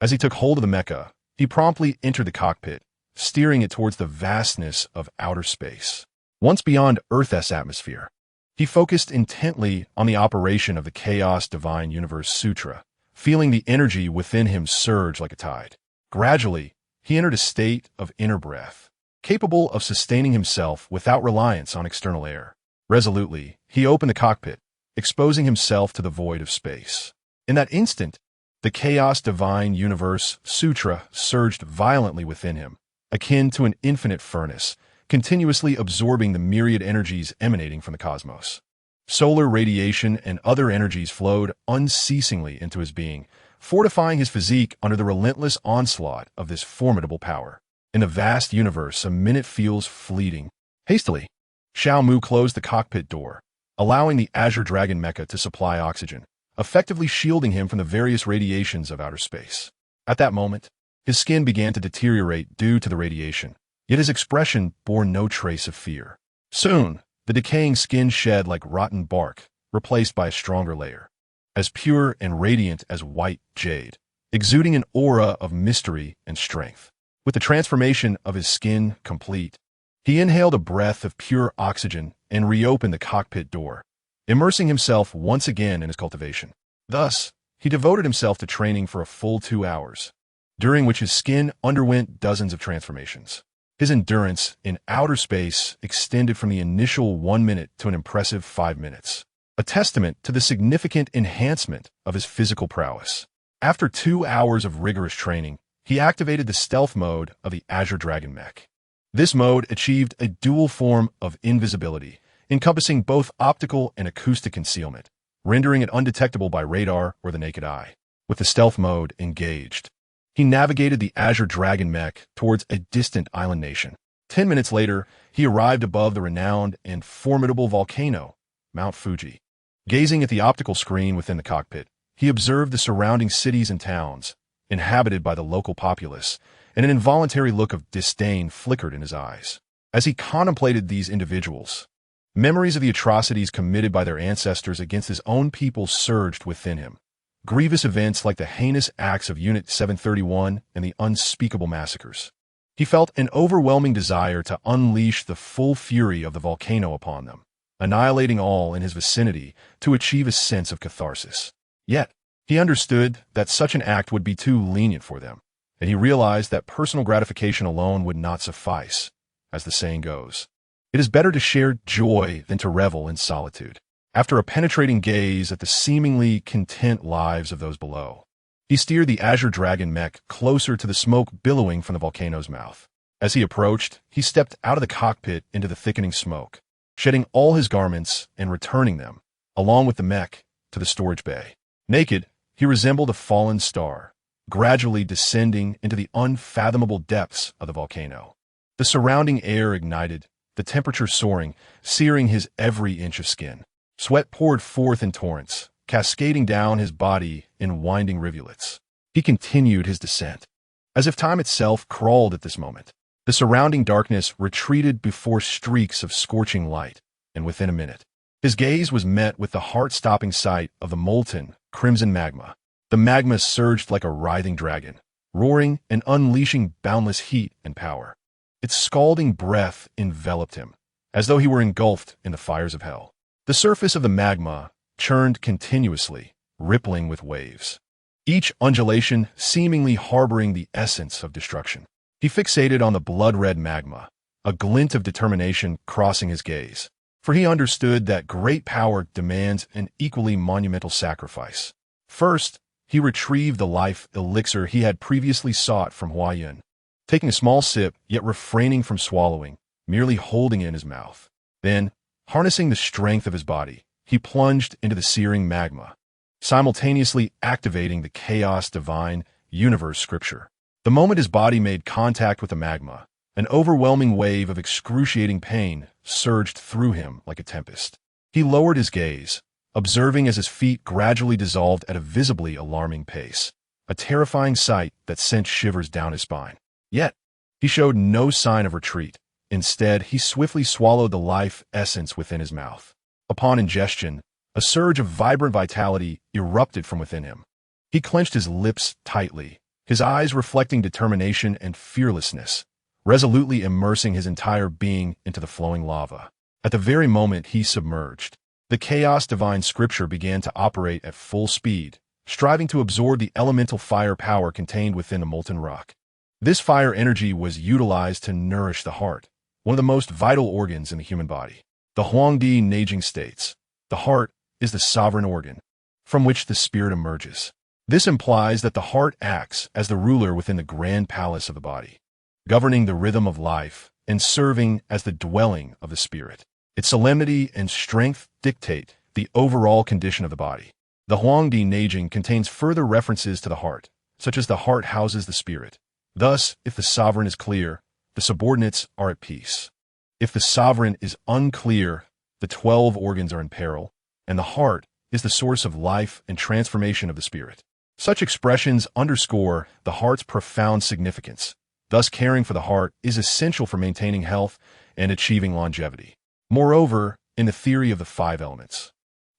As he took hold of the mecha, he promptly entered the cockpit, steering it towards the vastness of outer space. Once beyond Earth's atmosphere, he focused intently on the operation of the Chaos Divine Universe Sutra, feeling the energy within him surge like a tide. Gradually, he entered a state of inner breath, capable of sustaining himself without reliance on external air. Resolutely, he opened the cockpit, exposing himself to the void of space. In that instant, the Chaos Divine Universe Sutra surged violently within him, akin to an infinite furnace, continuously absorbing the myriad energies emanating from the cosmos. Solar radiation and other energies flowed unceasingly into his being, fortifying his physique under the relentless onslaught of this formidable power. In the vast universe, a minute feels fleeting. Hastily, Xiao Mu closed the cockpit door, allowing the Azure Dragon Mecha to supply oxygen, effectively shielding him from the various radiations of outer space. At that moment, his skin began to deteriorate due to the radiation, Yet his expression bore no trace of fear. Soon, the decaying skin shed like rotten bark, replaced by a stronger layer, as pure and radiant as white jade, exuding an aura of mystery and strength. With the transformation of his skin complete, he inhaled a breath of pure oxygen and reopened the cockpit door, immersing himself once again in his cultivation. Thus, he devoted himself to training for a full 2 hours, during which his skin underwent dozens of transformations. His endurance in outer space extended from the initial 1 minute to an impressive 5 minutes, a testament to the significant enhancement of his physical prowess. After 2 hours of rigorous training, he activated the stealth mode of the Azure Dragon mech. This mode achieved a dual form of invisibility, encompassing both optical and acoustic concealment, rendering it undetectable by radar or the naked eye. With the stealth mode engaged, he navigated the Azure Dragon mech towards a distant island nation. 10 minutes later, he arrived above the renowned and formidable volcano, Mount Fuji. Gazing at the optical screen within the cockpit, he observed the surrounding cities and towns, inhabited by the local populace, and an involuntary look of disdain flickered in his eyes. As he contemplated these individuals, memories of the atrocities committed by their ancestors against his own people surged within him. Grievous events like the heinous acts of Unit 731 and the unspeakable massacres. He felt an overwhelming desire to unleash the full fury of the volcano upon them, annihilating all in his vicinity to achieve a sense of catharsis. Yet, he understood that such an act would be too lenient for them, and he realized that personal gratification alone would not suffice. As the saying goes, it is better to share joy than to revel in solitude. After a penetrating gaze at the seemingly content lives of those below, he steered the Azure Dragon mech closer to the smoke billowing from the volcano's mouth. As he approached, he stepped out of the cockpit into the thickening smoke, shedding all his garments and returning them, along with the mech, to the storage bay. Naked, he resembled a fallen star, gradually descending into the unfathomable depths of the volcano. The surrounding air ignited, the temperature soaring, searing his every inch of skin. Sweat poured forth in torrents, cascading down his body in winding rivulets. He continued his descent, as if time itself crawled at this moment. The surrounding darkness retreated before streaks of scorching light, and within a minute, his gaze was met with the heart-stopping sight of the molten, crimson magma. The magma surged like a writhing dragon, roaring and unleashing boundless heat and power. Its scalding breath enveloped him, as though he were engulfed in the fires of hell. The surface of the magma churned continuously, rippling with waves, each undulation seemingly harboring the essence of destruction. He fixated on the blood-red magma, a glint of determination crossing his gaze, for he understood that great power demands an equally monumental sacrifice. First, he retrieved the life elixir he had previously sought from Huayan, taking a small sip, yet refraining from swallowing, merely holding it in his mouth. Then, harnessing the strength of his body, he plunged into the searing magma, simultaneously activating the chaos divine universe scripture. The moment his body made contact with the magma, an overwhelming wave of excruciating pain surged through him like a tempest. He lowered his gaze, observing as his feet gradually dissolved at a visibly alarming pace, a terrifying sight that sent shivers down his spine. Yet, he showed no sign of retreat. Instead, he swiftly swallowed the life essence within his mouth. Upon ingestion, a surge of vibrant vitality erupted from within him. He clenched his lips tightly, his eyes reflecting determination and fearlessness, resolutely immersing his entire being into the flowing lava. At the very moment he submerged, the chaos divine scripture began to operate at full speed, striving to absorb the elemental fire power contained within the molten rock. This fire energy was utilized to nourish the heart, one of the most vital organs in the human body. The Huangdi Neijing states, the heart is the sovereign organ from which the spirit emerges. This implies that the heart acts as the ruler within the grand palace of the body, governing the rhythm of life and serving as the dwelling of the spirit. Its solemnity and strength dictate the overall condition of the body. The Huangdi Neijing contains further references to the heart, such as the heart houses the spirit. Thus, if the sovereign is clear, the subordinates are at peace. If the sovereign is unclear, the 12 organs are in peril, and the heart is the source of life and transformation of the spirit. Such expressions underscore the heart's profound significance, Thus, caring for the heart is essential for maintaining health and achieving longevity. Moreover, in the theory of the 5 elements,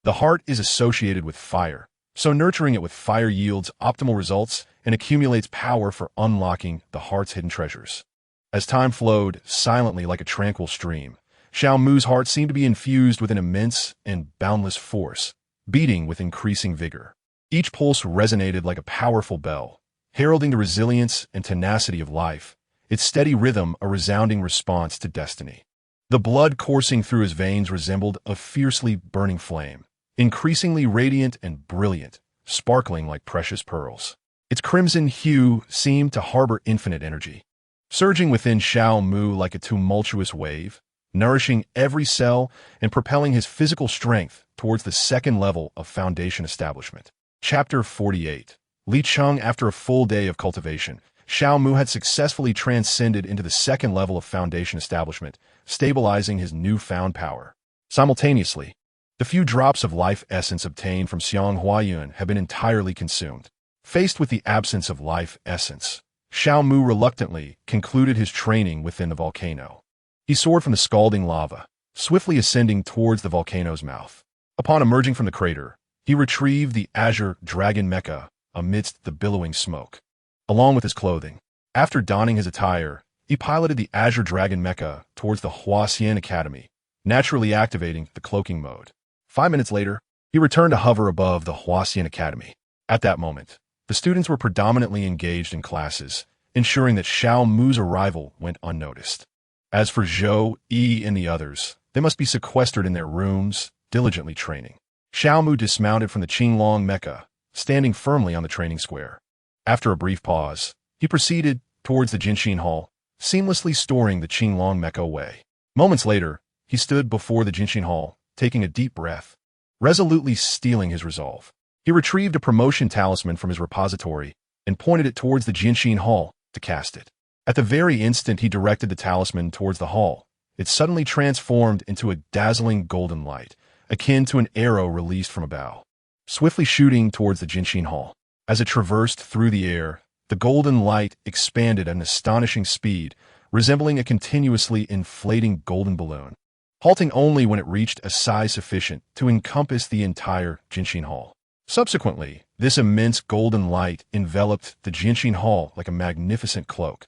the heart is associated with fire, so nurturing it with fire yields optimal results and accumulates power for unlocking the heart's hidden treasures. As time flowed silently like a tranquil stream, Xiao Mu's heart seemed to be infused with an immense and boundless force, beating with increasing vigor. Each pulse resonated like a powerful bell, heralding the resilience and tenacity of life, its steady rhythm a resounding response to destiny. The blood coursing through his veins resembled a fiercely burning flame, increasingly radiant and brilliant, sparkling like precious pearls. Its crimson hue seemed to harbor infinite energy, surging within Xiao Mu like a tumultuous wave, nourishing every cell and propelling his physical strength towards the second level of foundation establishment. Chapter 48. Li Cheng. After a full day of cultivation, Xiao Mu had successfully transcended into the second level of foundation establishment, stabilizing his newfound power. Simultaneously, the few drops of life essence obtained from Xiang Huayuan had been entirely consumed. Faced with the absence of life essence, Xiao Mu reluctantly concluded his training within the volcano. He soared from the scalding lava, swiftly ascending towards the volcano's mouth. Upon emerging from the crater, he retrieved the azure dragon mecha amidst the billowing smoke, along with his clothing. After donning his attire, he piloted the azure dragon mecha towards the Huaxian Academy, naturally activating the cloaking mode. 5 minutes later, he returned to hover above the Huaxian Academy. At that moment, the students were predominantly engaged in classes, ensuring that Xiao Mu's arrival went unnoticed. As for Zhou, Yi, and the others, they must be sequestered in their rooms, diligently training. Xiao Mu dismounted from the Qinglong mecha, standing firmly on the training square. After a brief pause, he proceeded towards the Jinshin Hall, seamlessly storing the Qinglong mecha away. Moments later, he stood before the Jinshin Hall, taking a deep breath, resolutely steeling his resolve. He retrieved a promotion talisman from his repository and pointed it towards the Jinshin Hall to cast it. At the very instant he directed the talisman towards the hall, it suddenly transformed into a dazzling golden light, akin to an arrow released from a bow, swiftly shooting towards the Jinshin Hall. As it traversed through the air, the golden light expanded at an astonishing speed, resembling a continuously inflating golden balloon, halting only when it reached a size sufficient to encompass the entire Jinshin Hall. Subsequently, this immense golden light enveloped the Jinshin Hall like a magnificent cloak,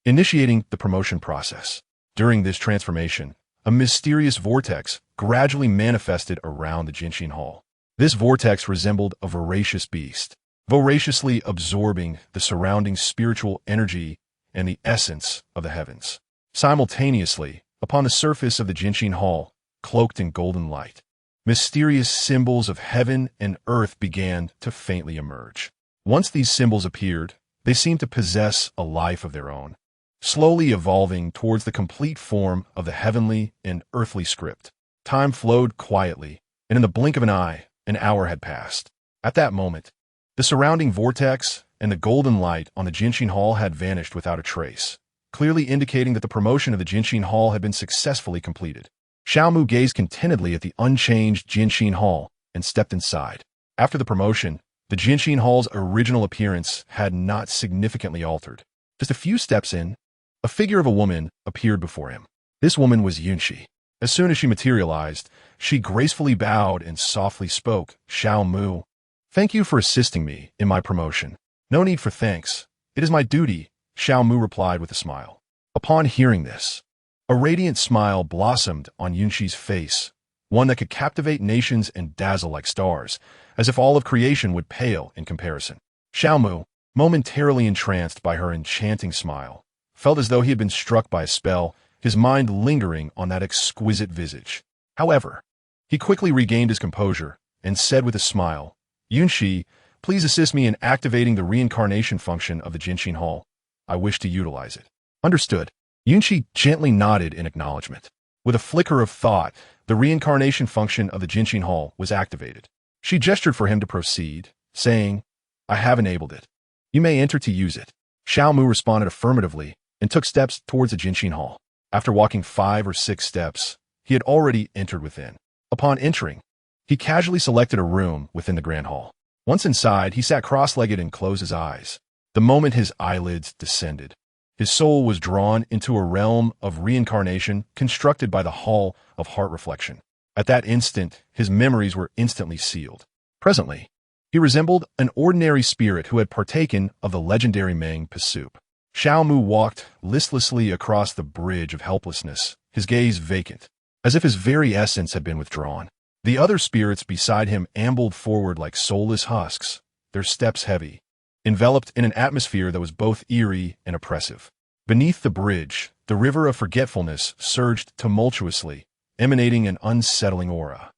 initiating the promotion process. During this transformation, a mysterious vortex gradually manifested around the Jinshin Hall. This vortex resembled a voracious beast, voraciously absorbing the surrounding spiritual energy and the essence of the heavens. Simultaneously, upon the surface of the Jinshin Hall, cloaked in golden light, mysterious symbols of heaven and earth began to faintly emerge. Once these symbols appeared, they seemed to possess a life of their own, slowly evolving towards the complete form of the heavenly and earthly script. Time flowed quietly, and in the blink of an eye, an hour had passed. At that moment, the surrounding vortex and the golden light on the Jinshin Hall had vanished without a trace, clearly indicating that the promotion of the Jinshin Hall had been successfully completed. Xiao Mu gazed contentedly at the unchanged Jinshin Hall and stepped inside. After the promotion, the Jinshin Hall's original appearance had not significantly altered. Just a few steps in, a figure of a woman appeared before him. This woman was Yunxi. As soon as she materialized, she gracefully bowed and softly spoke, "Xiao Mu, thank you for assisting me in my promotion." "No need for thanks. It is my duty," Xiao Mu replied with a smile. Upon hearing this, a radiant smile blossomed on Yunxi's face, one that could captivate nations and dazzle like stars, as if all of creation would pale in comparison. Xiao Mu, momentarily entranced by her enchanting smile, felt as though he had been struck by a spell, his mind lingering on that exquisite visage. However, he quickly regained his composure and said with a smile, "Yunxi, please assist me in activating the reincarnation function of the Jinshin Hall. I wish to utilize it." "Understood." Yunxi gently nodded in acknowledgement. With a flicker of thought, the reincarnation function of the Jinshin Hall was activated. She gestured for him to proceed, saying, "I have enabled it. You may enter to use it." Xiao Mu responded affirmatively and took steps towards the Jinshin Hall. After walking 5 or 6 steps, he had already entered within. Upon entering, he casually selected a room within the Grand Hall. Once inside, he sat cross-legged and closed his eyes. The moment his eyelids descended, His soul was drawn into a realm of reincarnation constructed by the Hall of Heart Reflection. At that instant, his memories were instantly sealed. Presently, he resembled an ordinary spirit who had partaken of the legendary Meng soup. Xiao Mu walked listlessly across the bridge of helplessness, his gaze vacant, as if his very essence had been withdrawn. The other spirits beside him ambled forward like soulless husks, their steps heavy, enveloped in an atmosphere that was both eerie and oppressive. Beneath the bridge, the river of forgetfulness surged tumultuously, emanating an unsettling aura.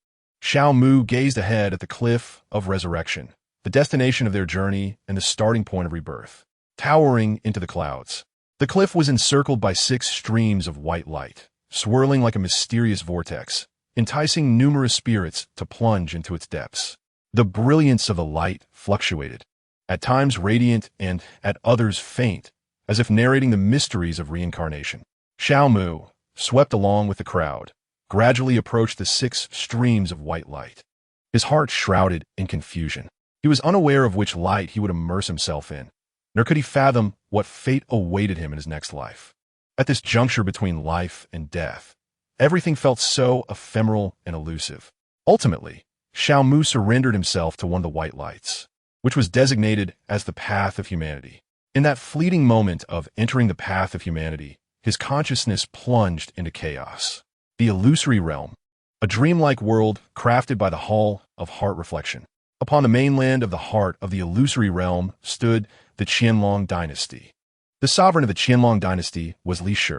Xiao Mu gazed ahead at the cliff of resurrection, the destination of their journey and the starting point of rebirth. Towering into the clouds, the cliff was encircled by 6 streams of white light, swirling like a mysterious vortex, enticing numerous spirits to plunge into its depths. The brilliance of the light fluctuated, at times radiant and at others faint, as if narrating the mysteries of reincarnation. Xiao Mu, swept along with the crowd, gradually approached the 6 streams of white light. His heart shrouded in confusion. He was unaware of which light he would immerse himself in, nor could he fathom what fate awaited him in his next life. At this juncture between life and death, everything felt so ephemeral and elusive. Ultimately, Xiao Mu surrendered himself to one of the white lights, which was designated as the path of humanity. In that fleeting moment of entering the path of humanity, his consciousness plunged into chaos. The illusory realm, a dreamlike world crafted by the Hall of Heart Reflection. Upon the mainland of the heart of the illusory realm stood the Qianlong dynasty. The sovereign of the Qianlong dynasty was Li Shi.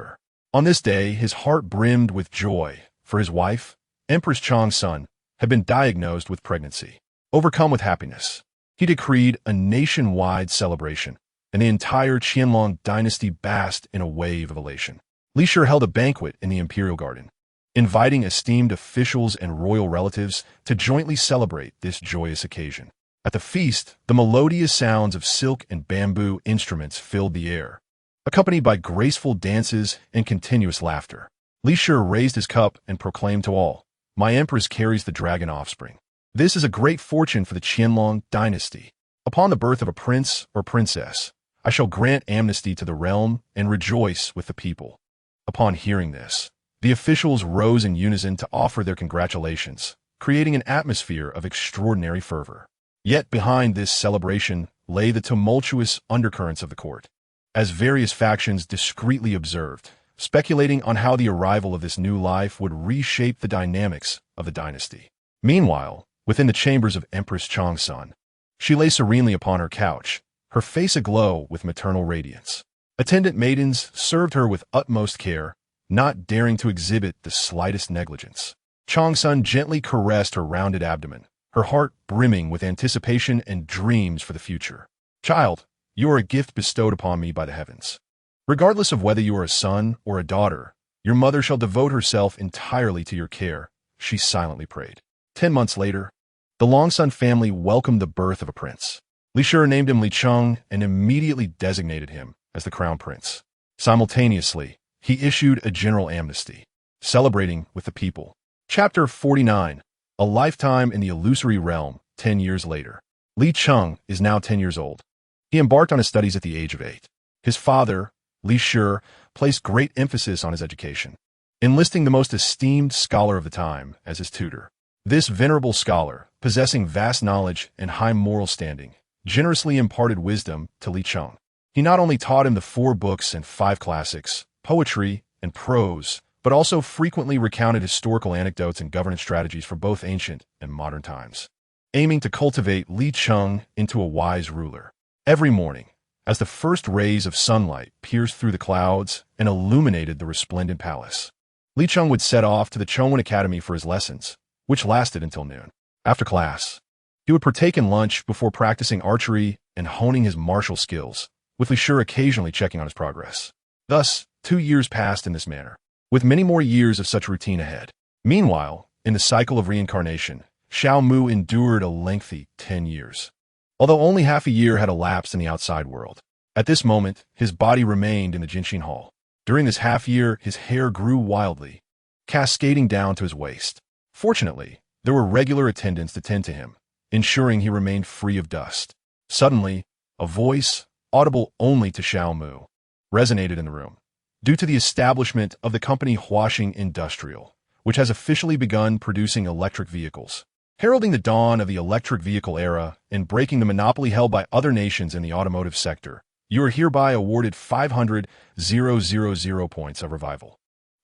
On this day, his heart brimmed with joy, for his wife, Empress Chang's son, had been diagnosed with pregnancy. Overcome with happiness, he decreed a nationwide celebration, and the entire Qianlong dynasty basked in a wave of elation. Li Shi held a banquet in the imperial garden, inviting esteemed officials and royal relatives to jointly celebrate this joyous occasion. At the feast, the melodious sounds of silk and bamboo instruments filled the air, accompanied by graceful dances and continuous laughter. Li Shi raised his cup and proclaimed to all, "My empress carries the dragon offspring. This is a great fortune for the Qianlong dynasty. Upon the birth of a prince or princess, I shall grant amnesty to the realm and rejoice with the people." Upon hearing this, the officials rose in unison to offer their congratulations, creating an atmosphere of extraordinary fervor. Yet behind this celebration lay the tumultuous undercurrents of the court, as various factions discreetly observed, speculating on how the arrival of this new life would reshape the dynamics of the dynasty. Meanwhile, within the chambers of Empress Chang's son, she lay serenely upon her couch, her face aglow with maternal radiance. Attendant maidens served her with utmost care, not daring to exhibit the slightest negligence. Chang's son gently caressed her rounded abdomen, her heart brimming with anticipation and dreams for the future. "Child, you are a gift bestowed upon me by the heavens. Regardless of whether you are a son or a daughter, your mother shall devote herself entirely to your care," she silently prayed. 10 months later, the Longsun family welcomed the birth of a prince. Li Shi named him Li Cheng and immediately designated him as the crown prince. Simultaneously, he issued a general amnesty, celebrating with the people. Chapter 49. A lifetime in the illusory realm, 10 years later. Li Cheng is now 10 years old. He embarked on his studies at the age of 8. His father, Li Shi, placed great emphasis on his education, enlisting the most esteemed scholar of the time as his tutor. This venerable scholar, possessing vast knowledge and high moral standing, generously imparted wisdom to Li Cheng. He not only taught him the 4 books and 5 classics, poetry, and prose, but also frequently recounted historical anecdotes and governance strategies from both ancient and modern times, aiming to cultivate Li Cheng into a wise ruler. Every morning, as the first rays of sunlight pierced through the clouds and illuminated the resplendent palace, Li Cheng would set off to the Chongwen Academy for his lessons, which lasted until noon. After class, he would partake in lunch before practicing archery and honing his martial skills, with Li Shi occasionally checking on his progress. Thus, 2 years passed in this manner, with many more years of such routine ahead. Meanwhile, in the cycle of reincarnation, Xiao Mu endured a lengthy 10 years. Although only half a year had elapsed in the outside world, at this moment, his body remained in the Jinshin Hall. During this half year, his hair grew wildly, cascading down to his waist. Fortunately, there were regular attendants to tend to him, ensuring he remained free of dust. Suddenly, a voice, audible only to Xiao Mu, resonated in the room, due to the establishment of the company Huashing Industrial, which has officially begun producing electric vehicles, heralding the dawn of the electric vehicle era and breaking the monopoly held by other nations in the automotive sector. You are hereby awarded 500,000 points of revival.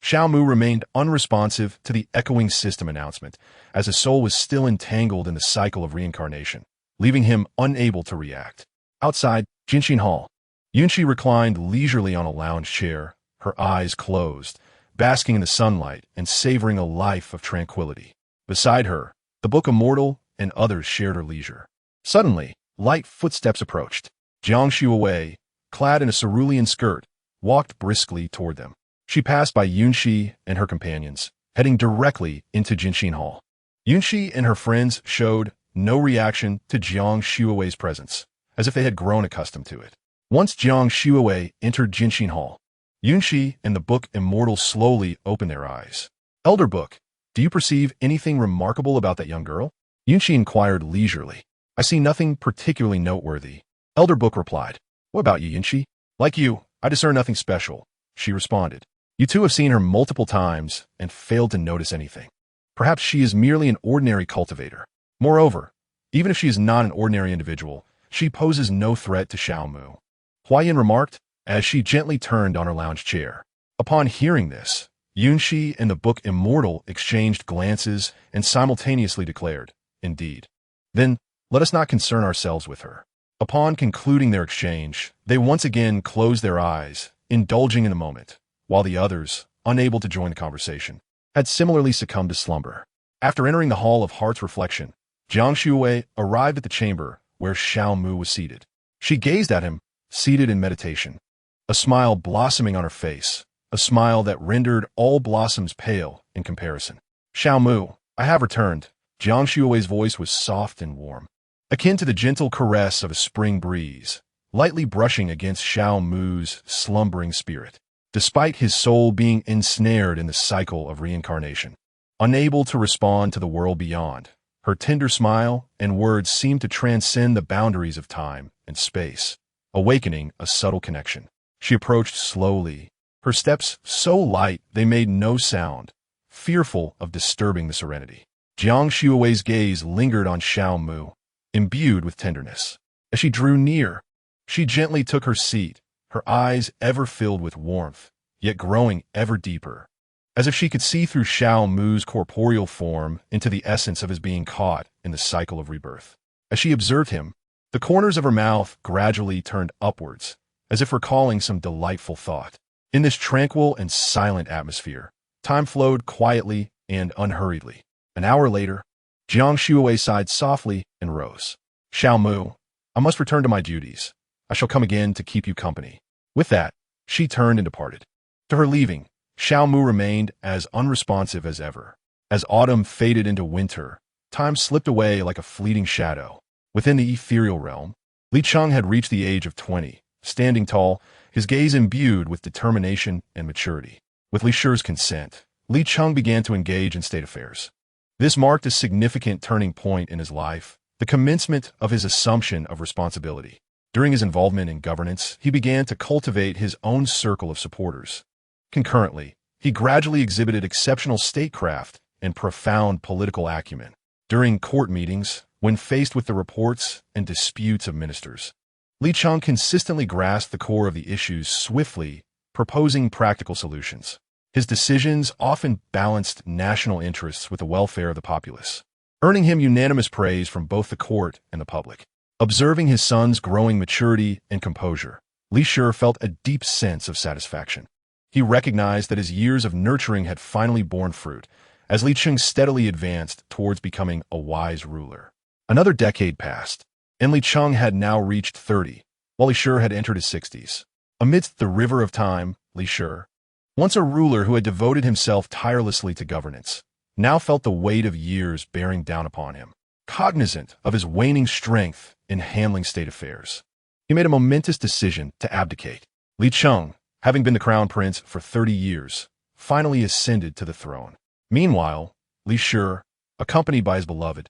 Xiao Mu remained unresponsive to the echoing system announcement, as his soul was still entangled in the cycle of reincarnation, leaving him unable to react. Outside Jinxin Hall, Yunxi reclined leisurely on a lounge chair, her eyes closed, basking in the sunlight and savoring a life of tranquility. Beside her, the book Immortal and others shared her leisure. Suddenly, light footsteps approached. Jiang Shuawei, clad in a cerulean skirt, walked briskly toward them. She passed by Yunxi and her companions, heading directly into Jinxin Hall. Yunxi and her friends showed no reaction to Jiang Shuawei's presence, as if they had grown accustomed to it. Once Jiang Shuawei entered Jinxin Hall, Yunxi and the book Immortal slowly opened their eyes. Elder Book, do you perceive anything remarkable about that young girl? Yunxi inquired leisurely. I see nothing particularly noteworthy. Elder Book replied. What about you, Yunxi? Like you, I discern nothing special, she responded. You two have seen her multiple times and failed to notice anything. Perhaps she is merely an ordinary cultivator. Moreover, even if she is not an ordinary individual, she poses no threat to Xiao Mu, Huayan remarked, as she gently turned on her lounge chair. Upon hearing this, Yunxi and the book Immortal exchanged glances and simultaneously declared, Indeed. Then, let us not concern ourselves with her. Upon concluding their exchange, they once again closed their eyes, indulging in the moment, while the others, unable to join the conversation, had similarly succumbed to slumber. After entering the Hall of Heart's Reflection, Jiang Shuwei arrived at the chamber where Xiao Mu was seated. She gazed at him, seated in meditation, a smile blossoming on her face, a smile that rendered all blossoms pale in comparison. Xiao Mu, I have returned. Jiang Shuwei's voice was soft and warm, akin to the gentle caress of a spring breeze, lightly brushing against Xiao Mu's slumbering spirit. Despite his soul being ensnared in the cycle of reincarnation, unable to respond to the world beyond, her tender smile and words seemed to transcend the boundaries of time and space, awakening a subtle connection. She approached slowly, her steps so light they made no sound, fearful of disturbing the serenity. Jiang Shuawei's gaze lingered on Xiao Mu, imbued with tenderness. As she drew near, she gently took her seat, her eyes ever filled with warmth, yet growing ever deeper, as if she could see through Xiao Mu's corporeal form into the essence of his being caught in the cycle of rebirth. As she observed him, the corners of her mouth gradually turned upwards, as if recalling some delightful thought. In this tranquil and silent atmosphere, time flowed quietly and unhurriedly. An hour later, Jiang Shuawei sighed softly and rose. Xiao Mu, I must return to my duties. I shall come again to keep you company. With that, she turned and departed. To her leaving, Xiao Mu remained as unresponsive as ever. As autumn faded into winter, time slipped away like a fleeting shadow. Within the ethereal realm, Li Cheng had reached the age of 20, standing tall, his gaze imbued with determination and maturity. With Li Shi's consent, Li Cheng began to engage in state affairs. This marked a significant turning point in his life, the commencement of his assumption of responsibility. During his involvement in governance, he began to cultivate his own circle of supporters. Concurrently, he gradually exhibited exceptional statecraft and profound political acumen. During court meetings, when faced with the reports and disputes of ministers, Li Cheng consistently grasped the core of the issues swiftly, proposing practical solutions. His decisions often balanced national interests with the welfare of the populace, earning him unanimous praise from both the court and the public. Observing his son's growing maturity and composure, Li Shi felt a deep sense of satisfaction. He recognized that his years of nurturing had finally borne fruit, as Li Cheng steadily advanced towards becoming a wise ruler. Another decade passed, and Li Cheng had now reached 30, while Li Shi had entered his 60s. Amidst the river of time, Li Shi, once a ruler who had devoted himself tirelessly to governance, now felt the weight of years bearing down upon him. Cognizant of his waning strength in handling state affairs, he made a momentous decision to abdicate. Li Cheng, having been the crown prince for 30 years, finally ascended to the throne. Meanwhile, Li Shi, accompanied by his beloved,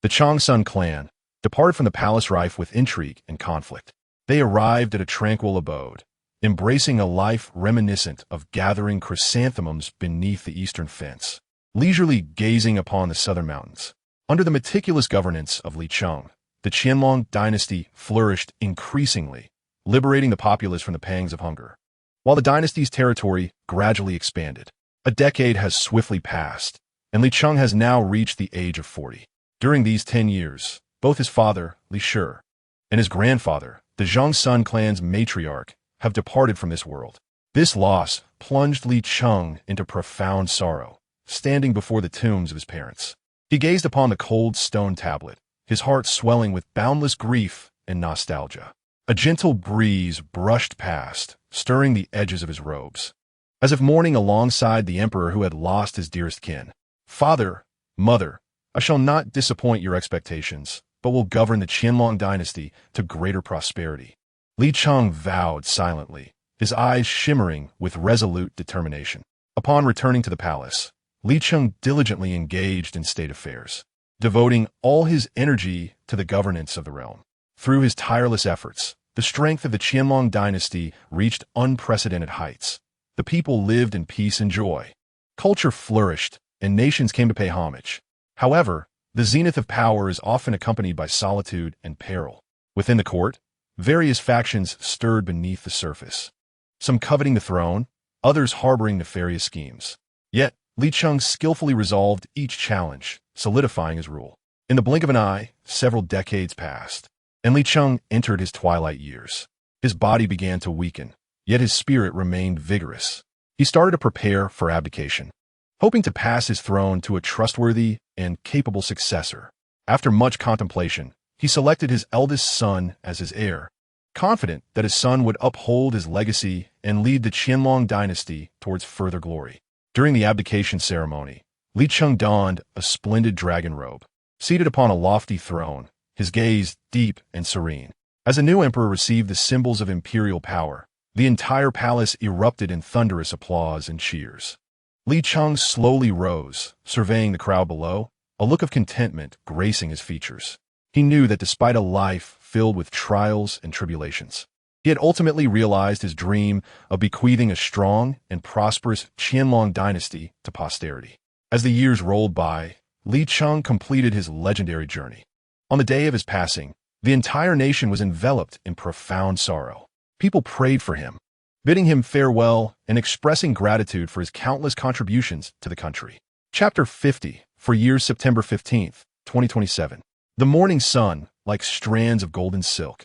the Changsun clan, departed from the palace rife with intrigue and conflict. They arrived at a tranquil abode, embracing a life reminiscent of gathering chrysanthemums beneath the eastern fence, leisurely gazing upon the southern mountains. Under the meticulous governance of Li Cheng, the Qianlong dynasty flourished increasingly, liberating the populace from the pangs of hunger. While the dynasty's territory gradually expanded, a decade has swiftly passed, and Li Cheng has now reached the age of 40. During these 10 years, both his father, Li Shi, and his grandfather, the Zhongsun clan's matriarch, have departed from this world. This loss plunged Li Cheng into profound sorrow, standing before the tombs of his parents. He gazed upon the cold stone tablet, his heart swelling with boundless grief and nostalgia. A gentle breeze brushed past, stirring the edges of his robes, as if mourning alongside the emperor who had lost his dearest kin. Father, mother, I shall not disappoint your expectations, but will govern the Qianlong dynasty to greater prosperity. Li Cheng vowed silently, his eyes shimmering with resolute determination. Upon returning to the palace, Li Cheng diligently engaged in state affairs, devoting all his energy to the governance of the realm. Through his tireless efforts, the strength of the Qianlong dynasty reached unprecedented heights. The people lived in peace and joy. Culture flourished, and nations came to pay homage. However, the zenith of power is often accompanied by solitude and peril. Within the court, various factions stirred beneath the surface, some coveting the throne, others harboring nefarious schemes. Yet, Li Cheng skillfully resolved each challenge, solidifying his rule. In the blink of an eye, several decades passed, and Li Cheng entered his twilight years. His body began to weaken, yet his spirit remained vigorous. He started to prepare for abdication, hoping to pass his throne to a trustworthy and capable successor. After much contemplation, he selected his eldest son as his heir, confident that his son would uphold his legacy and lead the Qianlong dynasty towards further glory. During the abdication ceremony, Li Cheng donned a splendid dragon robe. Seated upon a lofty throne, his gaze deep and serene. As a new emperor received the symbols of imperial power, the entire palace erupted in thunderous applause and cheers. Li Cheng slowly rose, surveying the crowd below, a look of contentment gracing his features. He knew that despite a life filled with trials and tribulations, he had ultimately realized his dream of bequeathing a strong and prosperous Qianlong dynasty to posterity. As the years rolled by, Li Cheng completed his legendary journey. On the day of his passing, the entire nation was enveloped in profound sorrow. People prayed for him, bidding him farewell and expressing gratitude for his countless contributions to the country. Chapter 50, for years September 15th, 2027. The morning sun, like strands of golden silk,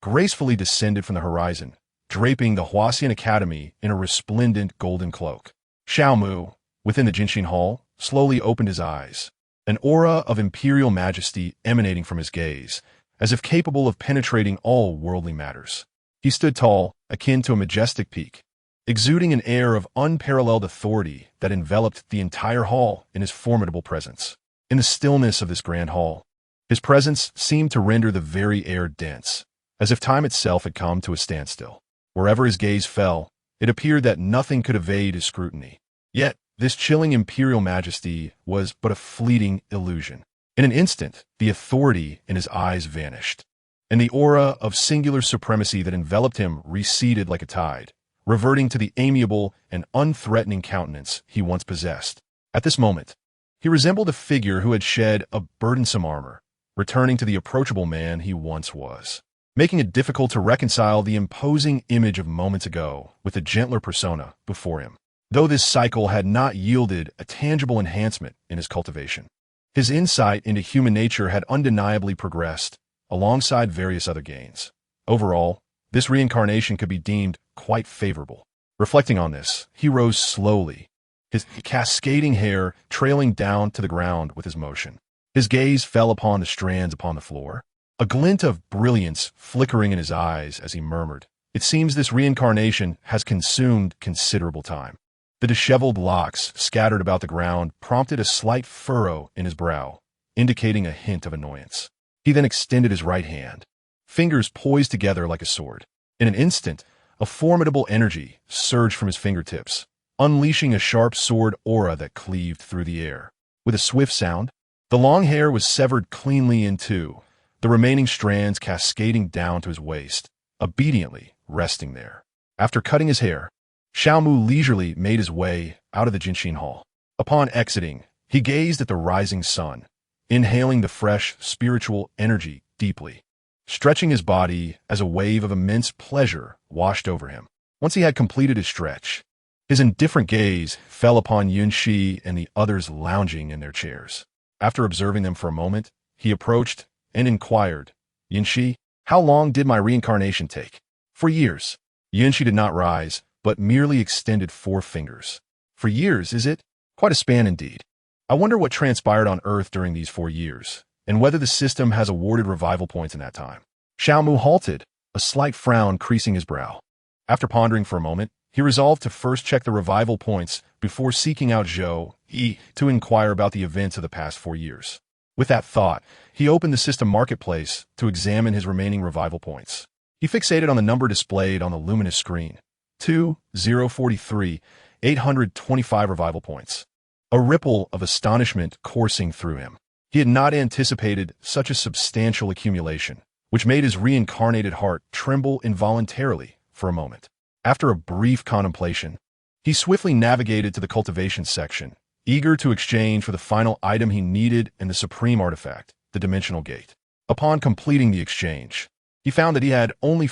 gracefully descended from the horizon, draping the Huaxian Academy in a resplendent golden cloak. Xiaomu, within the Jinshin Hall, slowly opened his eyes, an aura of imperial majesty emanating from his gaze, as if capable of penetrating all worldly matters. He stood tall, akin to a majestic peak, exuding an air of unparalleled authority that enveloped the entire hall in his formidable presence. In the stillness of this grand hall, his presence seemed to render the very air dense, as if time itself had come to a standstill. Wherever his gaze fell, it appeared that nothing could evade his scrutiny. Yet, this chilling imperial majesty was but a fleeting illusion. In an instant, the authority in his eyes vanished, and the aura of singular supremacy that enveloped him receded like a tide, reverting to the amiable and unthreatening countenance he once possessed. At this moment, he resembled a figure who had shed a burdensome armor, returning to the approachable man he once was, making it difficult to reconcile the imposing image of moments ago with the gentler persona before him. Though this cycle had not yielded a tangible enhancement in his cultivation, his insight into human nature had undeniably progressed, alongside various other gains. Overall, this reincarnation could be deemed quite favorable. Reflecting on this, he rose slowly, his cascading hair trailing down to the ground with his motion. His gaze fell upon the strands upon the floor, a glint of brilliance flickering in his eyes as he murmured, "It seems this reincarnation has consumed considerable time." The disheveled locks scattered about the ground prompted a slight furrow in his brow, indicating a hint of annoyance. He then extended his right hand, fingers poised together like a sword. In an instant, a formidable energy surged from his fingertips, unleashing a sharp sword aura that cleaved through the air. With a swift sound, the long hair was severed cleanly in two, the remaining strands cascading down to his waist, obediently resting there. After cutting his hair, Xiao Mu leisurely made his way out of the Jinshin Hall. Upon exiting, he gazed at the rising sun, inhaling the fresh spiritual energy deeply, stretching his body as a wave of immense pleasure washed over him. Once he had completed his stretch, his indifferent gaze fell upon Yunxi and the others lounging in their chairs. After observing them for a moment, he approached and inquired, "Yunxi, how long did my reincarnation take?" "For years." Yunxi did not rise, but merely extended 4 fingers. "For years, is it? Quite a span indeed. I wonder what transpired on Earth during these 4 years, and whether the system has awarded revival points in that time." Xiao Mu halted, a slight frown creasing his brow. After pondering for a moment, he resolved to first check the revival points before seeking out Zhou Yi to inquire about the events of the past 4 years. With that thought, he opened the system marketplace to examine his remaining revival points. He fixated on the number displayed on the luminous screen. 2043, 825 revival points. A ripple of astonishment coursing through him. He had not anticipated such a substantial accumulation, which made his reincarnated heart tremble involuntarily for a moment. After a brief contemplation, he swiftly navigated to the cultivation section, eager to exchange for the final item he needed and the supreme artifact, the dimensional gate. Upon completing the exchange, he found that he had only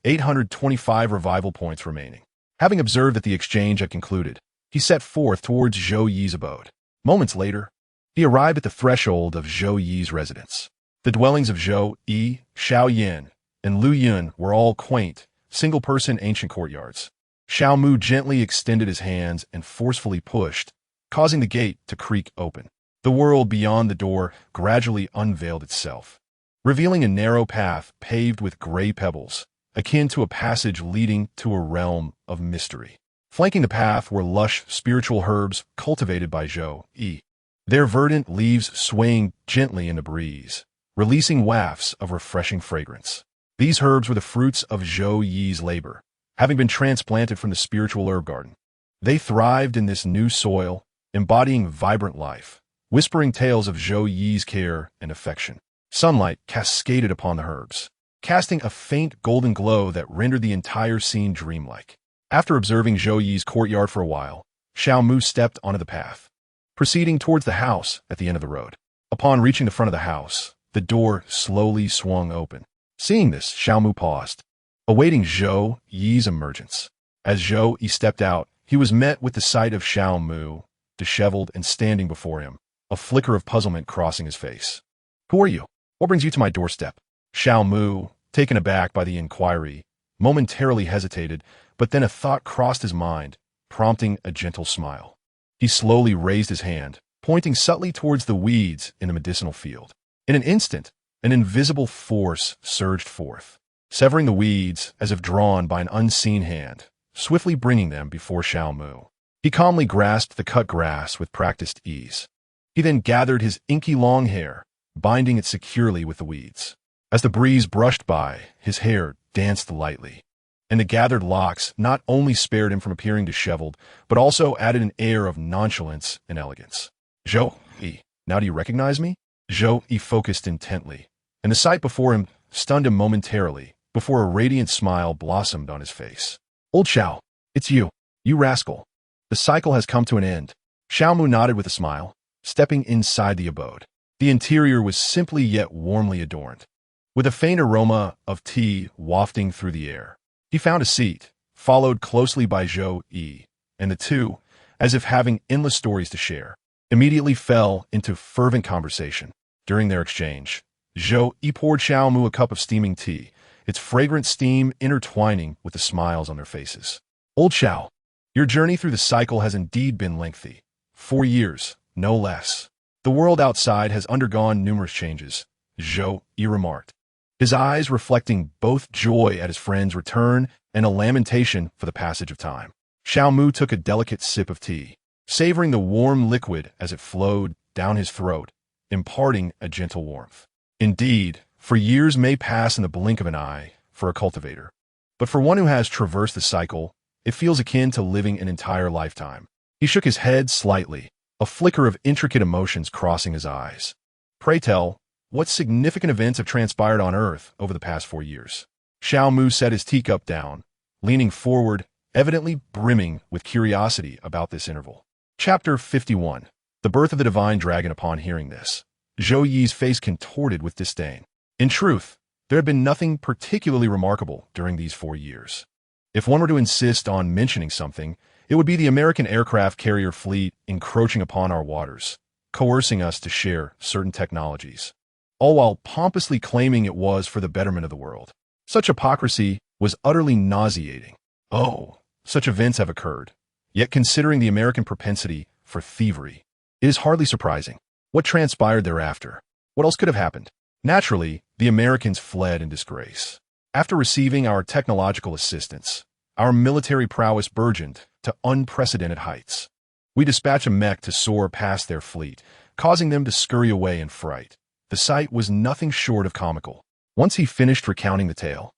825 revival points remaining. Having observed that the exchange had concluded, he set forth towards Zhou Yi's abode. Moments later, he arrived at the threshold of Zhou Yi's residence. The dwellings of Zhou Yi, Xiao Yin, and Lu Yun were all quaint, single-person ancient courtyards. Xiao Mu gently extended his hands and forcefully pushed, causing the gate to creak open. The world beyond the door gradually unveiled itself, revealing a narrow path paved with gray pebbles, akin to a passage leading to a realm of mystery. Flanking the path were lush spiritual herbs cultivated by Zhou Yi, their verdant leaves swaying gently in the breeze, releasing wafts of refreshing fragrance. These herbs were the fruits of Zhou Yi's labor, having been transplanted from the spiritual herb garden. They thrived in this new soil, embodying vibrant life, whispering tales of Zhou Yi's care and affection. Sunlight cascaded upon the herbs, casting a faint golden glow that rendered the entire scene dreamlike. After observing Zhou Yi's courtyard for a while, Xiao Mu stepped onto the path, proceeding towards the house at the end of the road. Upon reaching the front of the house, the door slowly swung open. Seeing this, Xiao Mu paused, awaiting Zhou Yi's emergence. As Zhou Yi stepped out, he was met with the sight of Xiao Mu, disheveled and standing before him, a flicker of puzzlement crossing his face. "Who are you? What brings you to my doorstep?" Xiao Mu, taken aback by the inquiry, momentarily hesitated, but then a thought crossed his mind, prompting a gentle smile. He slowly raised his hand, pointing subtly towards the weeds in the medicinal field. In an instant, an invisible force surged forth, severing the weeds as if drawn by an unseen hand, swiftly bringing them before Xiao Mu. He calmly grasped the cut grass with practiced ease. He then gathered his inky long hair, binding it securely with the weeds. As the breeze brushed by, his hair danced lightly, and the gathered locks not only spared him from appearing disheveled, but also added an air of nonchalance and elegance. "Zhou Yi, now do you recognize me?" Zhou Yi focused intently, and the sight before him stunned him momentarily before a radiant smile blossomed on his face. "Old Xiao, it's you, you rascal. The cycle has come to an end." Xiao Mu nodded with a smile, stepping inside the abode. The interior was simply yet warmly adorned, with a faint aroma of tea wafting through the air. He found a seat, followed closely by Zhou Yi, and the two, as if having endless stories to share, immediately fell into fervent conversation. During their exchange, Zhou Yi poured Xiao Mu a cup of steaming tea, its fragrant steam intertwining with the smiles on their faces. "Old Xiao, your journey through the cycle has indeed been lengthy. 4 years, no less. The world outside has undergone numerous changes," Zhou Yi remarked, his eyes reflecting both joy at his friend's return and a lamentation for the passage of time. Xiao Mu took a delicate sip of tea, savoring the warm liquid as it flowed down his throat, imparting a gentle warmth. Indeed, for years may pass in the blink of an eye for a cultivator, but for one who has traversed the cycle, it feels akin to living an entire lifetime. He shook his head slightly, a flicker of intricate emotions crossing his eyes. "Pray tell, what significant events have transpired on Earth over the past 4 years?" Xiao Mu set his teacup down, leaning forward, evidently brimming with curiosity about this interval. Chapter 51. The Birth of the Divine Dragon. Upon hearing this, Zhou Yi's face contorted with disdain. In truth, there had been nothing particularly remarkable during these 4 years. If one were to insist on mentioning something, it would be the American aircraft carrier fleet encroaching upon our waters, coercing us to share certain technologies, all while pompously claiming it was for the betterment of the world. Such hypocrisy was utterly nauseating. Oh, such events have occurred. Yet considering the American propensity for thievery, it is hardly surprising. What transpired thereafter? What else could have happened? Naturally, the Americans fled in disgrace. After receiving our technological assistance, our military prowess burgeoned to unprecedented heights. We dispatched a mech to soar past their fleet, causing them to scurry away in fright. The sight was nothing short of comical. Once he finished recounting the tale,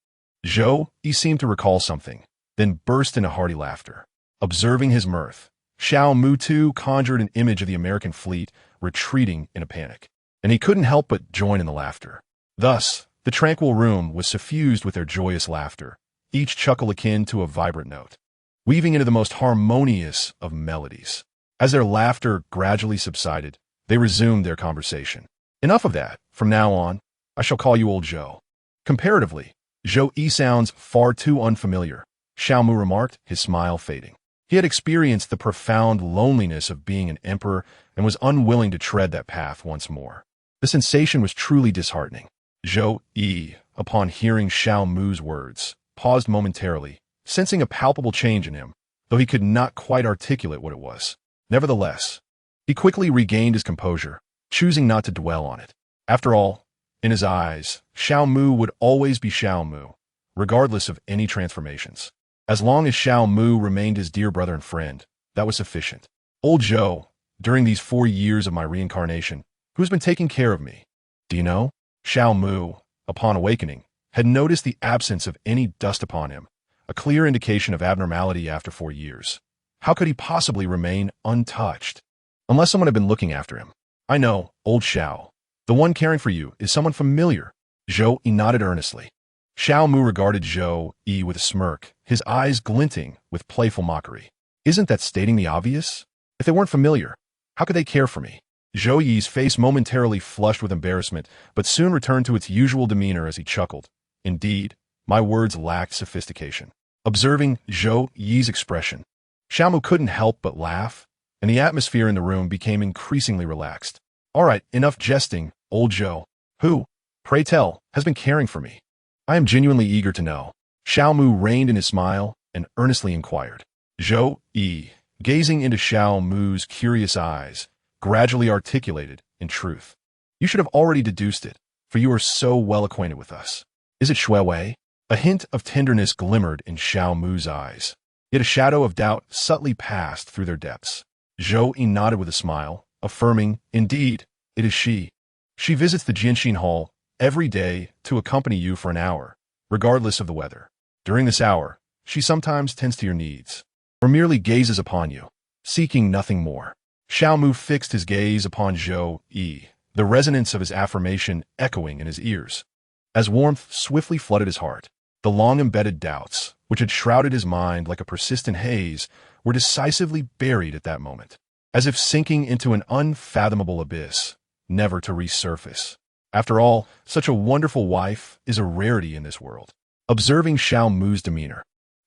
Zhou Yi seemed to recall something, then burst into hearty laughter. Observing his mirth, Xiao Mu too conjured an image of the American fleet retreating in a panic, and he couldn't help but join in the laughter. Thus, the tranquil room was suffused with their joyous laughter, each chuckle akin to a vibrant note, weaving into the most harmonious of melodies. As their laughter gradually subsided, they resumed their conversation. Enough of that. From now on, I shall call you Old Zhou. Comparatively, Zhou Yi sounds far too unfamiliar, Xiao Mu remarked, his smile fading. He had experienced the profound loneliness of being an emperor and was unwilling to tread that path once more. The sensation was truly disheartening. Zhou Yi, upon hearing Xiao Mu's words, paused momentarily, sensing a palpable change in him, though he could not quite articulate what it was. Nevertheless, he quickly regained his composure, choosing not to dwell on it. After all, in his eyes, Xiao Mu would always be Xiao Mu, regardless of any transformations. As long as Xiao Mu remained his dear brother and friend, that was sufficient. Old Zhou, during these 4 years of my reincarnation, who's been taking care of me? Do you know? Xiao Mu, upon awakening, had noticed the absence of any dust upon him, a clear indication of abnormality after 4 years. How could he possibly remain untouched? Unless someone had been looking after him. I know, old Xiao. The one caring for you is someone familiar. Zhou Yi nodded earnestly. Xiao Mu regarded Zhou Yi with a smirk, his eyes glinting with playful mockery. Isn't that stating the obvious? If they weren't familiar, how could they care for me? Zhou Yi's face momentarily flushed with embarrassment, but soon returned to its usual demeanor as he chuckled. Indeed, my words lacked sophistication. Observing Zhou Yi's expression, Xiao Mu couldn't help but laugh, and the atmosphere in the room became increasingly relaxed. All right, enough jesting, old Zhou. Who, pray tell, has been caring for me? I am genuinely eager to know. Xiao Mu reined in his smile and earnestly inquired. Zhou Yi, gazing into Xiao Mu's curious eyes, gradually articulated, in truth. You should have already deduced it, for you are so well acquainted with us. Is it Shui Wei? A hint of tenderness glimmered in Xiao Mu's eyes, yet a shadow of doubt subtly passed through their depths. Zhou Yi nodded with a smile, affirming, indeed, it is she. She visits the Jianxin Hall every day to accompany you for an hour, regardless of the weather. During this hour, she sometimes tends to your needs, or merely gazes upon you, seeking nothing more. Xiao Mu fixed his gaze upon Zhou Yi, the resonance of his affirmation echoing in his ears. As warmth swiftly flooded his heart, the long-embedded doubts, which had shrouded his mind like a persistent haze, were decisively buried at that moment, as if sinking into an unfathomable abyss, never to resurface. After all, such a wonderful wife is a rarity in this world. Observing Xiao Mu's demeanor,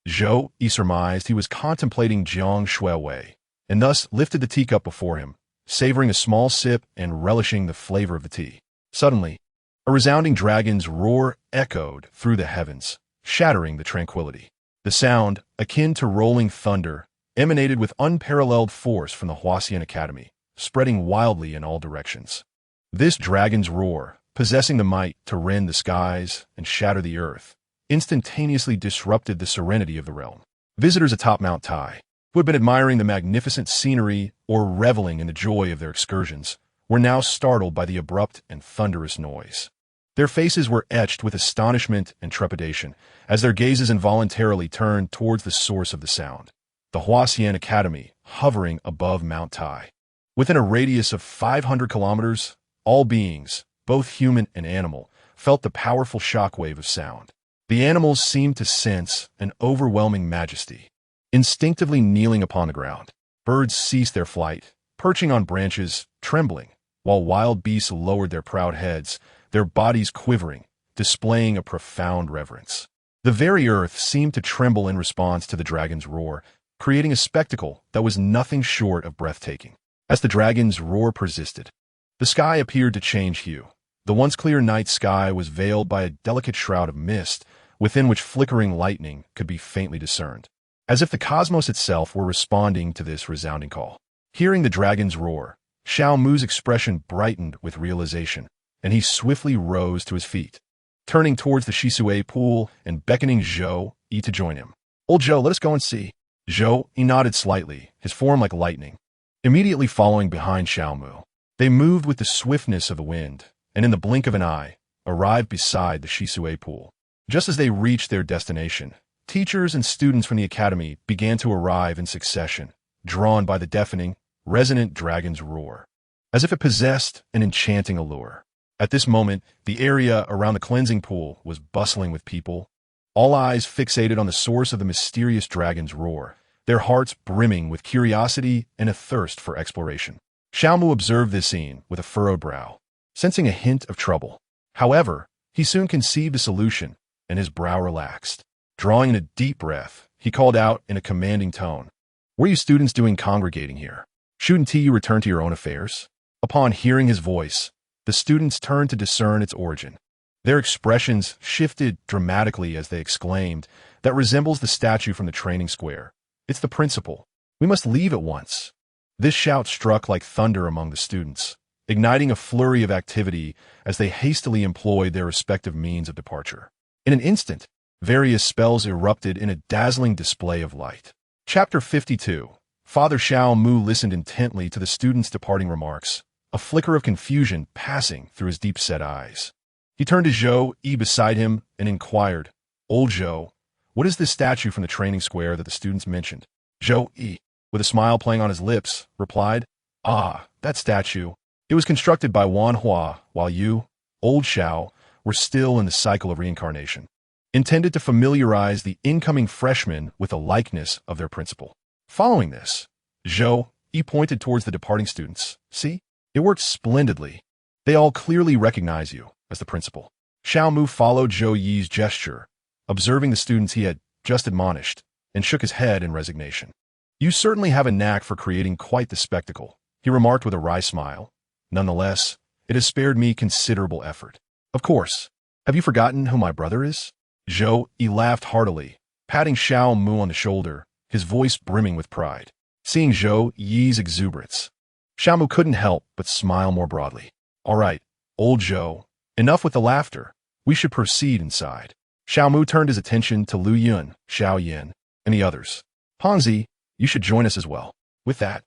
Zhou Yi surmised he was contemplating Jiang Shui Wei, and thus lifted the teacup before him, savoring a small sip and relishing the flavor of the tea. Suddenly, a resounding dragon's roar echoed through the heavens, shattering the tranquility. The sound, akin to rolling thunder, emanated with unparalleled force from the Huaxian Academy, spreading wildly in all directions. This dragon's roar, possessing the might to rend the skies and shatter the earth, instantaneously disrupted the serenity of the realm. Visitors atop Mount Tai, who had been admiring the magnificent scenery or reveling in the joy of their excursions, were now startled by the abrupt and thunderous noise. Their faces were etched with astonishment and trepidation as their gazes involuntarily turned towards the source of the sound, the Huaxian Academy hovering above Mount Tai. Within a radius of 500 kilometers, all beings, both human and animal, felt the powerful shockwave of sound. The animals seemed to sense an overwhelming majesty, instinctively kneeling upon the ground. Birds ceased their flight, perching on branches, trembling, while wild beasts lowered their proud heads, their bodies quivering, displaying a profound reverence. The very earth seemed to tremble in response to the dragon's roar, creating a spectacle that was nothing short of breathtaking. As the dragon's roar persisted, the sky appeared to change hue. The once clear night sky was veiled by a delicate shroud of mist, within which flickering lightning could be faintly discerned, as if the cosmos itself were responding to this resounding call. Hearing the dragon's roar, Xiao Mu's expression brightened with realization, and he swiftly rose to his feet, turning towards the Shisui pool and beckoning Zhou Yi to join him. "Old Zhou, let us go and see." Zhou Yi nodded slightly, his form like lightning, immediately following behind Xiao Mu. They moved with the swiftness of the wind, and in the blink of an eye, arrived beside the Shisui pool. Just as they reached their destination, teachers and students from the academy began to arrive in succession, drawn by the deafening, resonant dragon's roar, as if it possessed an enchanting allure. At this moment, the area around the cleansing pool was bustling with people, all eyes fixated on the source of the mysterious dragon's roar, their hearts brimming with curiosity and a thirst for exploration. Xiao Mu observed this scene with a furrowed brow, sensing a hint of trouble. However, he soon conceived a solution, and his brow relaxed. Drawing in a deep breath, he called out in a commanding tone, "What are you students doing congregating here? Shouldn't you return to your own affairs?" Upon hearing his voice, the students turned to discern its origin. Their expressions shifted dramatically as they exclaimed, "That resembles the statue from the training square. It's the principal. We must leave at once." This shout struck like thunder among the students, igniting a flurry of activity as they hastily employed their respective means of departure. In an instant, various spells erupted in a dazzling display of light. Chapter 52. Father Xiao Mu listened intently to the students' departing remarks, a flicker of confusion passing through his deep-set eyes. He turned to Zhou Yi beside him and inquired, "Old Zhou, what is this statue from the training square that the students mentioned?" Zhou Yi, with a smile playing on his lips, replied, "Ah, that statue. It was constructed by Wan Hua while you, Old Xiao, were still in the cycle of reincarnation, intended to familiarize the incoming freshmen with the likeness of their principal." Following this, Zhou Yi pointed towards the departing students. "See? It worked splendidly. They all clearly recognize you as the principal." Xiao Mu followed Zhou Yi's gesture, observing the students he had just admonished, and shook his head in resignation. "You certainly have a knack for creating quite the spectacle," he remarked with a wry smile. "Nonetheless, it has spared me considerable effort. Of course, have you forgotten who my brother is?" Zhou Yi laughed heartily, patting Xiao Mu on the shoulder, his voice brimming with pride. Seeing Zhou Yi's exuberance, Xiao Mu couldn't help but smile more broadly. "All right, old Zhou, enough with the laughter. We should proceed inside." Xiao Mu turned his attention to Lu Yun, Xiao Yin, and the others. "Hanzi, you should join us as well." With that,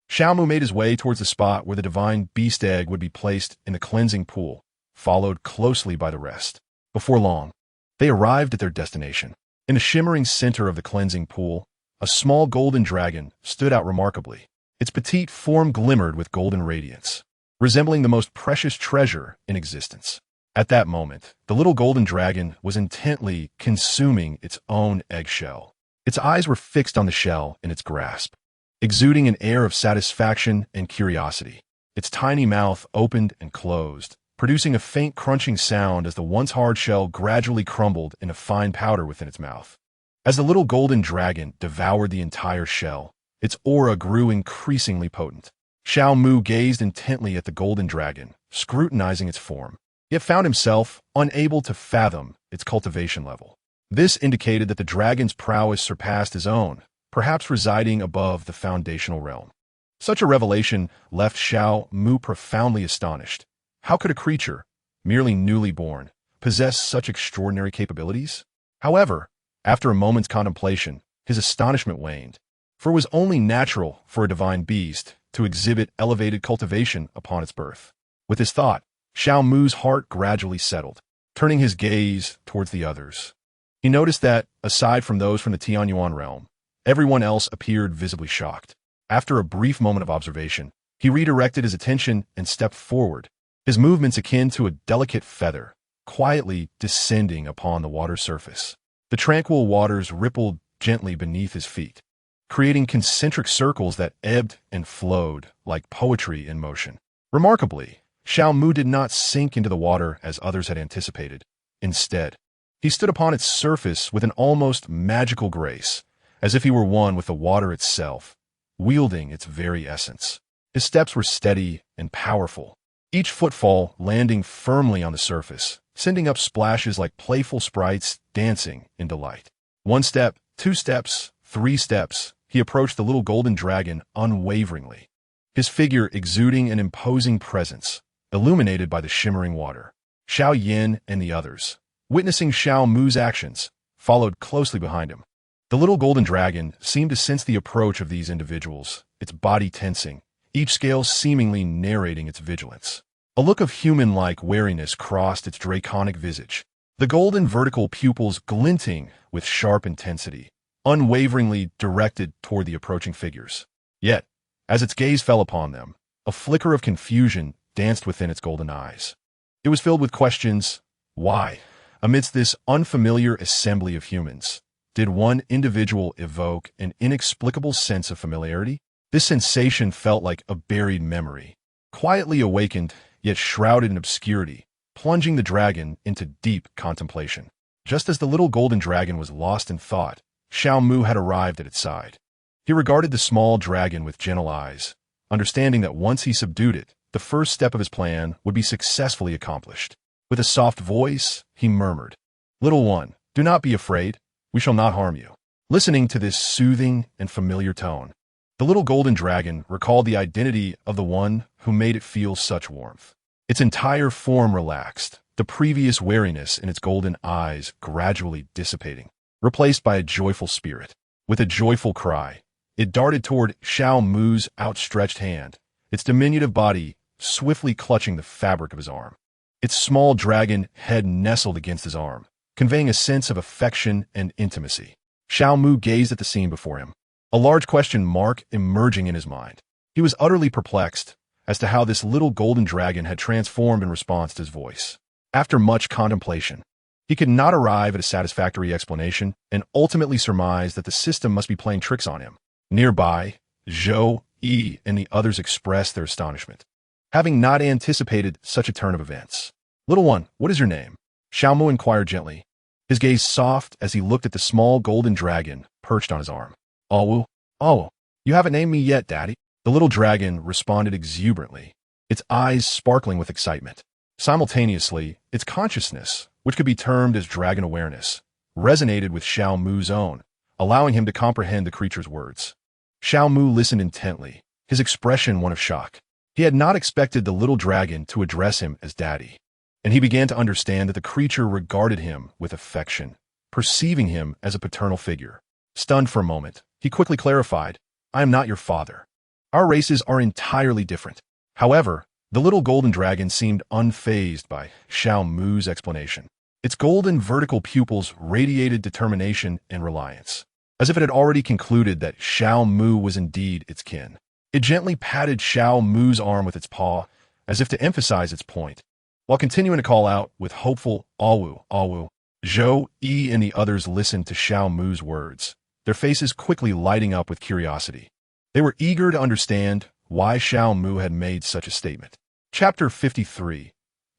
Xiao Mu made his way towards the spot where the divine beast egg would be placed in the cleansing pool, followed closely by the rest. Before long, they arrived at their destination. In the shimmering center of the cleansing pool, a small golden dragon stood out remarkably. Its petite form glimmered with golden radiance, resembling the most precious treasure in existence. At that moment, the little golden dragon was intently consuming its own eggshell. Its eyes were fixed on the shell in its grasp, exuding an air of satisfaction and curiosity. Its tiny mouth opened and closed, producing a faint crunching sound as the once hard shell gradually crumbled into fine powder within its mouth. As the little golden dragon devoured the entire shell, its aura grew increasingly potent. Xiao Mu gazed intently at the golden dragon, scrutinizing its form, yet found himself unable to fathom its cultivation level. This indicated that the dragon's prowess surpassed his own, perhaps residing above the foundational realm. Such a revelation left Xiao Mu profoundly astonished. How could a creature, merely newly born, possess such extraordinary capabilities? However, after a moment's contemplation, his astonishment waned, for it was only natural for a divine beast to exhibit elevated cultivation upon its birth. With this thought, Xiao Mu's heart gradually settled, turning his gaze towards the others. He noticed that, aside from those from the Tianyuan realm, everyone else appeared visibly shocked. After a brief moment of observation, he redirected his attention and stepped forward, his movements akin to a delicate feather, quietly descending upon the water surface. The tranquil waters rippled gently beneath his feet, creating concentric circles that ebbed and flowed like poetry in motion. Remarkably, Xiao Mu did not sink into the water as others had anticipated. Instead, he stood upon its surface with an almost magical grace, as if he were one with the water itself, wielding its very essence. His steps were steady and powerful, each footfall landing firmly on the surface, sending up splashes like playful sprites dancing in delight. 1 step, 2 steps, 3 steps, he approached the little golden dragon unwaveringly, his figure exuding an imposing presence, illuminated by the shimmering water. Xiao Yin and the others, witnessing Xiao Mu's actions, followed closely behind him. The little golden dragon seemed to sense the approach of these individuals, its body tensing, each scale seemingly narrating its vigilance. A look of human-like wariness crossed its draconic visage, the golden vertical pupils glinting with sharp intensity, unwaveringly directed toward the approaching figures. Yet, as its gaze fell upon them, a flicker of confusion danced within its golden eyes. It was filled with questions. Why, amidst this unfamiliar assembly of humans, did one individual evoke an inexplicable sense of familiarity? This sensation felt like a buried memory, quietly awakened yet shrouded in obscurity, plunging the dragon into deep contemplation. Just as the little golden dragon was lost in thought, Xiao Mu had arrived at its side. He regarded the small dragon with gentle eyes, understanding that once he subdued it, the first step of his plan would be successfully accomplished. With a soft voice, he murmured, "Little one, do not be afraid. We shall not harm you." Listening to this soothing and familiar tone, the little golden dragon recalled the identity of the one who made it feel such warmth. Its entire form relaxed, the previous wariness in its golden eyes gradually dissipating, replaced by a joyful spirit. With a joyful cry, it darted toward Xiao Mu's outstretched hand, its diminutive body swiftly clutching the fabric of his arm. Its small dragon head nestled against his arm, conveying a sense of affection and intimacy. Xiao Mu gazed at the scene before him, a large question mark emerging in his mind. He was utterly perplexed as to how this little golden dragon had transformed in response to his voice. After much contemplation, he could not arrive at a satisfactory explanation and ultimately surmised that the system must be playing tricks on him. Nearby, Zhou, Yi, and the others expressed their astonishment, having not anticipated such a turn of events. "Little one, what is your name?" Xiao Mu inquired gently, his gaze soft as he looked at the small golden dragon perched on his arm. "Awu, oh, you haven't named me yet, Daddy." The little dragon responded exuberantly, its eyes sparkling with excitement. Simultaneously, its consciousness, which could be termed as dragon awareness, resonated with Xiao Mu's own, allowing him to comprehend the creature's words. Xiao Mu listened intently, his expression one of shock. He had not expected the little dragon to address him as Daddy, and he began to understand that the creature regarded him with affection, perceiving him as a paternal figure. Stunned for a moment, he quickly clarified, "I am not your father. Our races are entirely different." However, the little golden dragon seemed unfazed by Xiao Mu's explanation. Its golden vertical pupils radiated determination and reliance, as if it had already concluded that Xiao Mu was indeed its kin. It gently patted Xiao Mu's arm with its paw, as if to emphasize its point, while continuing to call out with hopeful "Awu, Awu." Zhou, Yi, and the others listened to Xiao Mu's words, their faces quickly lighting up with curiosity. They were eager to understand why Xiao Mu had made such a statement. Chapter 53.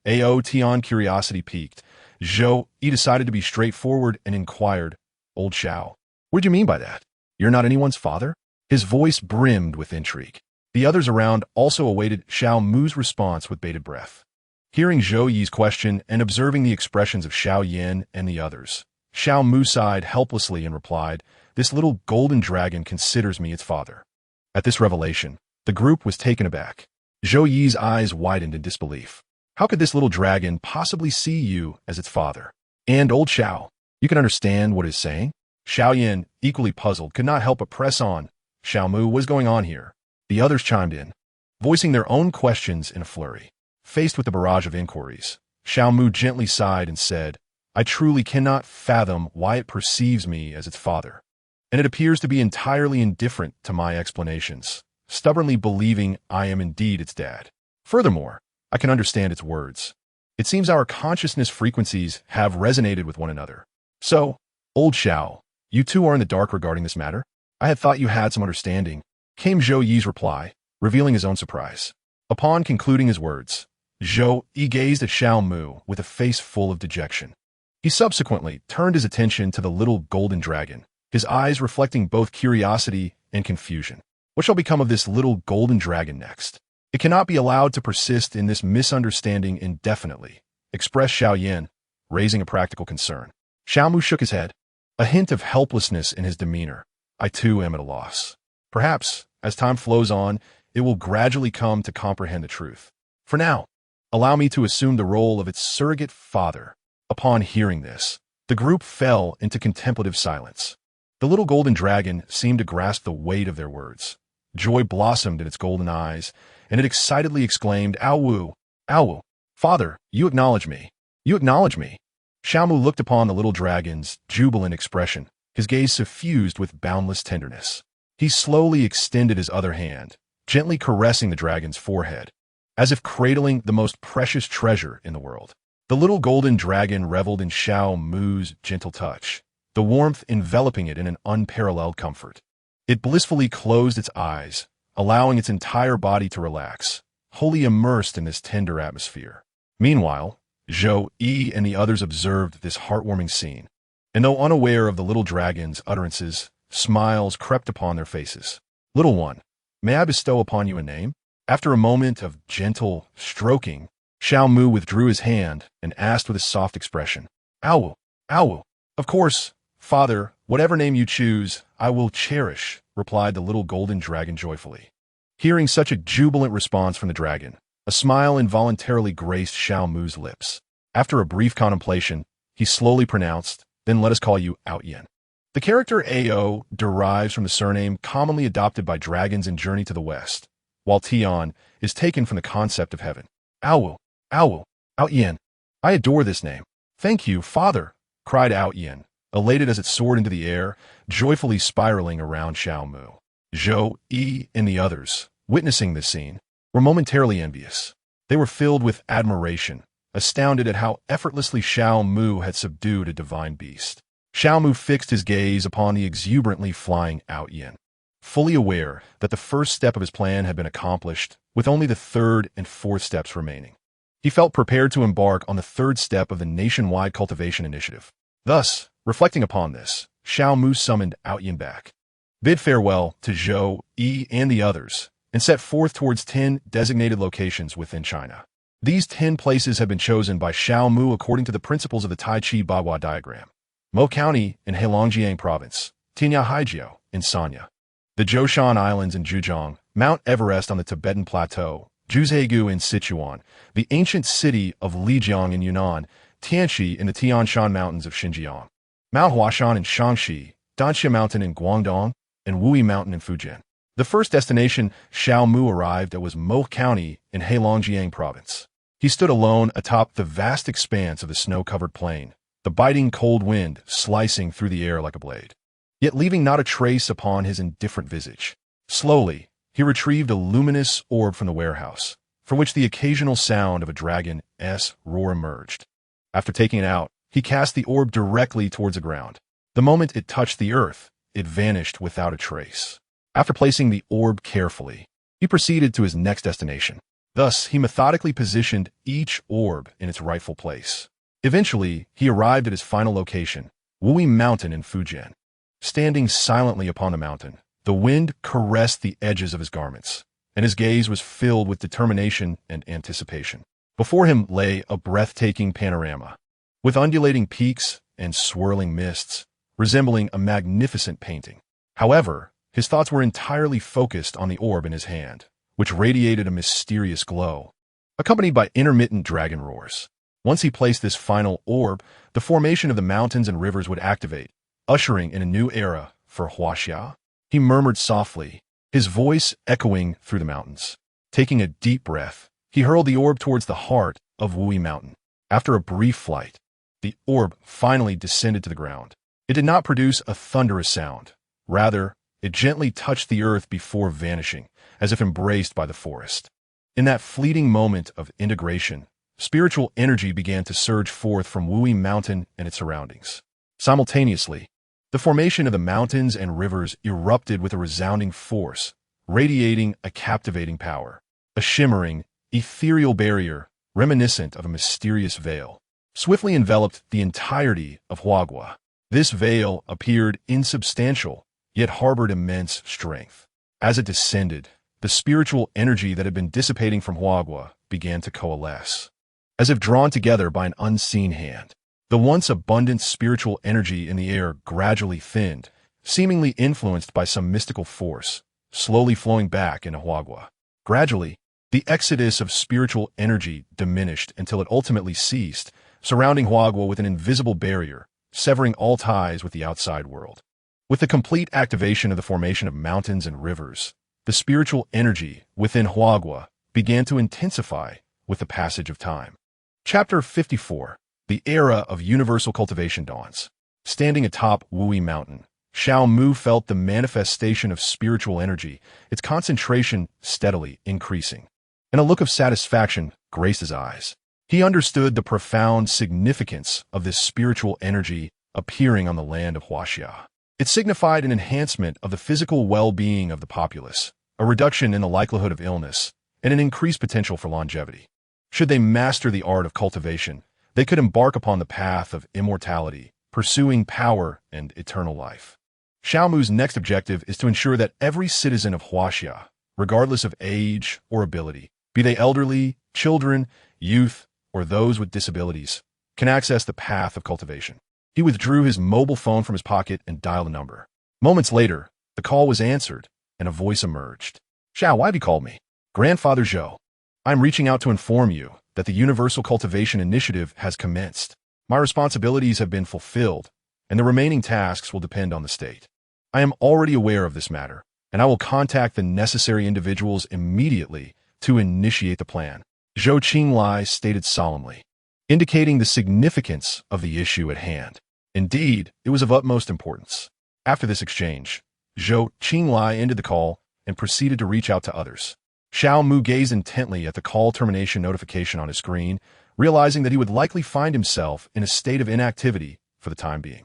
Ao Tian curiosity piqued. Zhou Yi decided to be straightforward and inquired, "Old Xiao, what did you mean by that? You're not anyone's father?" His voice brimmed with intrigue. The others around also awaited Xiao Mu's response with bated breath. Hearing Zhou Yi's question and observing the expressions of Xiao Yin and the others, Xiao Mu sighed helplessly and replied, "This little golden dragon considers me its father." At this revelation, the group was taken aback. Zhou Yi's eyes widened in disbelief. How could this little dragon possibly see you as its father? And old Xiao, you can understand what it is saying? Xiao Yin, equally puzzled, could not help but press on. "Xiao Mu, what is going on here?" The others chimed in, voicing their own questions in a flurry. Faced with the barrage of inquiries, Xiao Mu gently sighed and said, "I truly cannot fathom why it perceives me as its father, and it appears to be entirely indifferent to my explanations, stubbornly believing I am indeed its dad. Furthermore, I can understand its words. It seems our consciousness frequencies have resonated with one another. So, old Xiao, you two are in the dark regarding this matter? I had thought you had some understanding, came Zhou Yi's reply, revealing his own surprise. Upon concluding his words, Zhou Yi gazed at Xiao Mu with a face full of dejection. He subsequently turned his attention to the little golden dragon, his eyes reflecting both curiosity and confusion. What shall become of this little golden dragon next? It cannot be allowed to persist in this misunderstanding indefinitely, expressed Xiao Yan, raising a practical concern. Xiao Mu shook his head, a hint of helplessness in his demeanor. I too am at a loss. Perhaps, as time flows on, it will gradually come to comprehend the truth. For now, allow me to assume the role of its surrogate father. Upon hearing this, the group fell into contemplative silence. The little golden dragon seemed to grasp the weight of their words. Joy blossomed in its golden eyes, and it excitedly exclaimed, Awu, Awu, Father, you acknowledge me. You acknowledge me. Xiao Mu looked upon the little dragon's jubilant expression, his gaze suffused with boundless tenderness. He slowly extended his other hand, gently caressing the dragon's forehead, as if cradling the most precious treasure in the world. The little golden dragon reveled in Xiao Mu's gentle touch, the warmth enveloping it in an unparalleled comfort. It blissfully closed its eyes, allowing its entire body to relax, wholly immersed in this tender atmosphere. Meanwhile, Zhou Yi and the others observed this heartwarming scene, and though unaware of the little dragon's utterances, smiles crept upon their faces. Little one, may I bestow upon you a name? After a moment of gentle stroking, Xiao Mu withdrew his hand and asked with a soft expression, Awu, Awu. Of course, Father, whatever name you choose, I will cherish, replied the little golden dragon joyfully. Hearing such a jubilant response from the dragon, a smile involuntarily graced Xiao Mu's lips. After a brief contemplation, he slowly pronounced, Then let us call you Out Yin. The character Ao derives from the surname commonly adopted by dragons in Journey to the West, while Tian is taken from the concept of heaven. Awu, Awu, Out Yin. I adore this name. Thank you, Father, cried Out Yin, elated as it soared into the air, joyfully spiraling around Xiao Mu. Zhou Yi and the others, witnessing this scene, were momentarily envious. They were filled with admiration, astounded at how effortlessly Xiao Mu had subdued a divine beast. Xiao Mu fixed his gaze upon the exuberantly flying Out Yin, fully aware that the first step of his plan had been accomplished, with only the third and fourth steps remaining. He felt prepared to embark on the third step of the nationwide cultivation initiative. Thus, reflecting upon this, Xiao Mu summoned Out Yin back, bid farewell to Zhou Yi and the others, and set forth towards 10 designated locations within China. These 10 places have been chosen by Xiao Mu according to the principles of the Tai Chi Bahua diagram. Mo County in Heilongjiang Province, Tianyahaijiao in Sanya, the Zhoushan Islands in Zhejiang, Mount Everest on the Tibetan Plateau, Juzhegu in Sichuan, the ancient city of Lijiang in Yunnan, Tianxi in the Tian Shan Mountains of Xinjiang, Mount Huashan in Shaanxi, Danxia Mountain in Guangdong, and Wui Mountain in Fujian. The first destination Xiao Mu arrived at was Mo County in Heilongjiang Province. He stood alone atop the vast expanse of the snow-covered plain, the biting cold wind slicing through the air like a blade, yet leaving not a trace upon his indifferent visage. Slowly, he retrieved a luminous orb from the warehouse, from which the occasional sound of a dragon's roar emerged. After taking it out, he cast the orb directly towards the ground. The moment it touched the earth, it vanished without a trace. After placing the orb carefully, he proceeded to his next destination. Thus, he methodically positioned each orb in its rightful place. Eventually, he arrived at his final location, Wui Mountain in Fujian. Standing silently upon the mountain, the wind caressed the edges of his garments, and his gaze was filled with determination and anticipation. Before him lay a breathtaking panorama, with undulating peaks and swirling mists, resembling a magnificent painting. However, his thoughts were entirely focused on the orb in his hand, which radiated a mysterious glow, accompanied by intermittent dragon roars. Once he placed this final orb, the formation of the mountains and rivers would activate, ushering in a new era for Huaxia. He murmured softly, his voice echoing through the mountains. Taking a deep breath, he hurled the orb towards the heart of Wui Mountain. After a brief flight, the orb finally descended to the ground. It did not produce a thunderous sound. Rather, it gently touched the earth before vanishing, as if embraced by the forest. In that fleeting moment of integration, spiritual energy began to surge forth from Wui Mountain and its surroundings. Simultaneously, the formation of the mountains and rivers erupted with a resounding force, radiating a captivating power. A shimmering, ethereal barrier, reminiscent of a mysterious veil, swiftly enveloped the entirety of Huagua. This veil appeared insubstantial, yet harbored immense strength. As it descended, the spiritual energy that had been dissipating from Huagua began to coalesce. As if drawn together by an unseen hand, the once abundant spiritual energy in the air gradually thinned, seemingly influenced by some mystical force, slowly flowing back into Huagua. Gradually, the exodus of spiritual energy diminished until it ultimately ceased, surrounding Huagua with an invisible barrier, severing all ties with the outside world. With the complete activation of the formation of mountains and rivers, the spiritual energy within Huagua began to intensify with the passage of time. Chapter 54. The Era of Universal Cultivation dawns. Standing atop Wui Mountain, Xiao Mu felt the manifestation of spiritual energy, its concentration steadily increasing. And a look of satisfaction graced his eyes. He understood the profound significance of this spiritual energy appearing on the land of Huaxia. It signified an enhancement of the physical well-being of the populace, a reduction in the likelihood of illness, and an increased potential for longevity. Should they master the art of cultivation, they could embark upon the path of immortality, pursuing power and eternal life. Xiao Mu's next objective is to ensure that every citizen of Huaxia, regardless of age or ability, be they elderly, children, youth, or those with disabilities, can access the path of cultivation. He withdrew his mobile phone from his pocket and dialed a number. Moments later, the call was answered, and a voice emerged. Xiao, why have you called me? Grandfather Zhou. I'm reaching out to inform you that the Universal Cultivation Initiative has commenced. My responsibilities have been fulfilled, and the remaining tasks will depend on the state. I am already aware of this matter, and I will contact the necessary individuals immediately to initiate the plan, Zhou Qinglai stated solemnly, indicating the significance of the issue at hand. Indeed, it was of utmost importance. After this exchange, Zhou Qinglai ended the call and proceeded to reach out to others. Xiao Mu gazed intently at the call termination notification on his screen, realizing that he would likely find himself in a state of inactivity for the time being.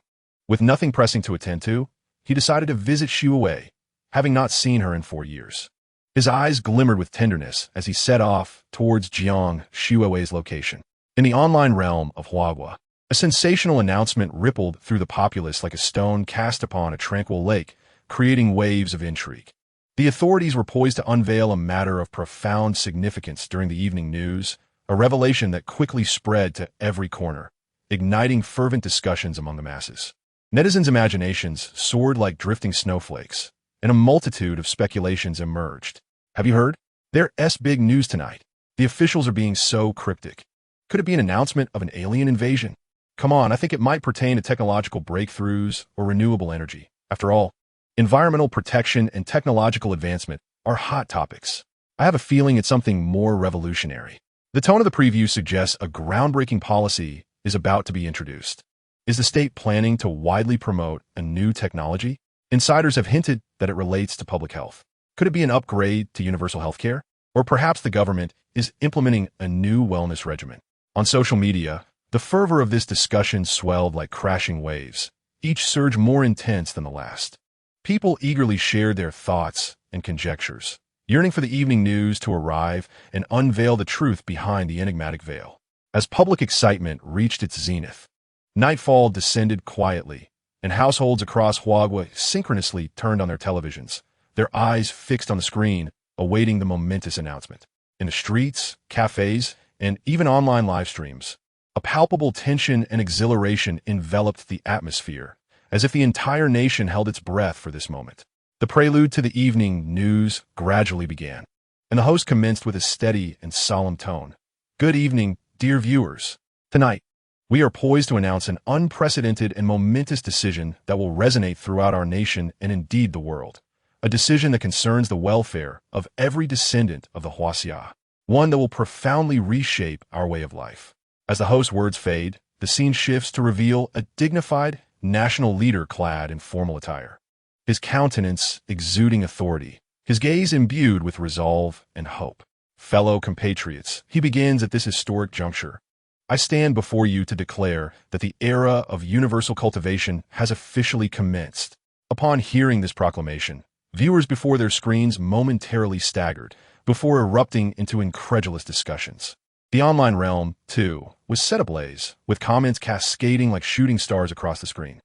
With nothing pressing to attend to, he decided to visit Xu Wei, having not seen her in 4 years. His eyes glimmered with tenderness as he set off towards Jiang Xuewei's location. In the online realm of Huagua, a sensational announcement rippled through the populace like a stone cast upon a tranquil lake, creating waves of intrigue. The authorities were poised to unveil a matter of profound significance during the evening news, a revelation that quickly spread to every corner, igniting fervent discussions among the masses. Netizens' imaginations soared like drifting snowflakes, and a multitude of speculations emerged. Have you heard? There's big news tonight. The officials are being so cryptic. Could it be an announcement of an alien invasion? Come on, I think it might pertain to technological breakthroughs or renewable energy. After all, environmental protection and technological advancement are hot topics. I have a feeling it's something more revolutionary. The tone of the preview suggests a groundbreaking policy is about to be introduced. Is the state planning to widely promote a new technology? Insiders have hinted that it relates to public health. Could it be an upgrade to universal healthcare? Or perhaps the government is implementing a new wellness regimen. On social media, the fervor of this discussion swelled like crashing waves, each surge more intense than the last. People eagerly shared their thoughts and conjectures, yearning for the evening news to arrive and unveil the truth behind the enigmatic veil. As public excitement reached its zenith, nightfall descended quietly, and households across Huagua synchronously turned on their televisions, their eyes fixed on the screen, awaiting the momentous announcement. In the streets, cafes, and even online live streams, a palpable tension and exhilaration enveloped the atmosphere, as if the entire nation held its breath for this moment. The prelude to the evening news gradually began, and the host commenced with a steady and solemn tone. Good evening, dear viewers. Tonight, we are poised to announce an unprecedented and momentous decision that will resonate throughout our nation and indeed the world. A decision that concerns the welfare of every descendant of the Huaxia, one that will profoundly reshape our way of life. As the host's words fade, the scene shifts to reveal a dignified national leader clad in formal attire, his countenance exuding authority, his gaze imbued with resolve and hope. fellow compatriots, he begins at this historic juncture. I stand before you to declare that the era of universal cultivation has officially commenced. Upon hearing this proclamation, viewers before their screens momentarily staggered before erupting into incredulous discussions. The online realm, too, was set ablaze, with comments cascading like shooting stars across the screen.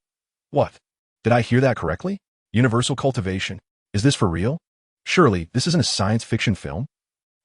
What? Did I hear that correctly? Universal cultivation? Is this for real? Surely this isn't a science fiction film?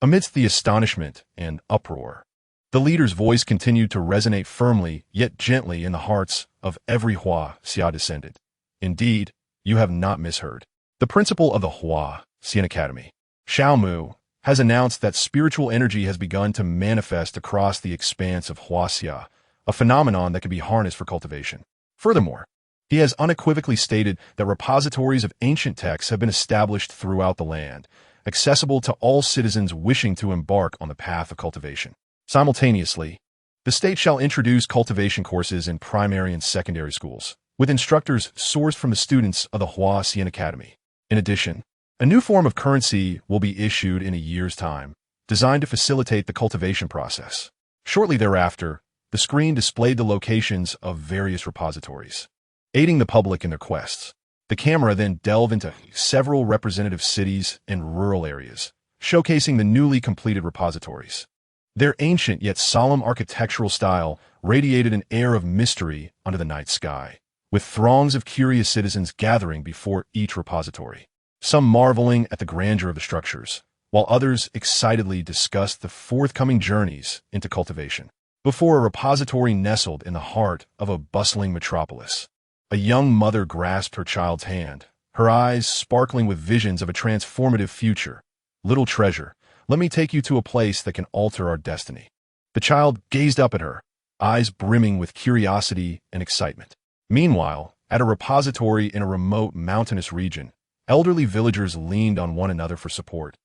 Amidst the astonishment and uproar, the leader's voice continued to resonate firmly yet gently in the hearts of every Hua Xia descendant. Indeed, you have not misheard. The principal of the Hua Xian Academy, Xiao Mu, has announced that spiritual energy has begun to manifest across the expanse of Hua Xia, a phenomenon that can be harnessed for cultivation. Furthermore, he has unequivocally stated that repositories of ancient texts have been established throughout the land, accessible to all citizens wishing to embark on the path of cultivation. Simultaneously, the state shall introduce cultivation courses in primary and secondary schools, with instructors sourced from the students of the Hua Xian Academy. In addition, a new form of currency will be issued in a year's time, designed to facilitate the cultivation process. Shortly thereafter, the screen displayed the locations of various repositories, aiding the public in their quests. The camera then delved into several representative cities and rural areas, showcasing the newly completed repositories. Their ancient yet solemn architectural style radiated an air of mystery under the night sky, with throngs of curious citizens gathering before each repository, some marveling at the grandeur of the structures, while others excitedly discussed the forthcoming journeys into cultivation. Before a repository nestled in the heart of a bustling metropolis, a young mother grasped her child's hand, her eyes sparkling with visions of a transformative future. Little treasure, let me take you to a place that can alter our destiny. The child gazed up at her, eyes brimming with curiosity and excitement. Meanwhile, at a repository in a remote mountainous region, elderly villagers leaned on one another for support,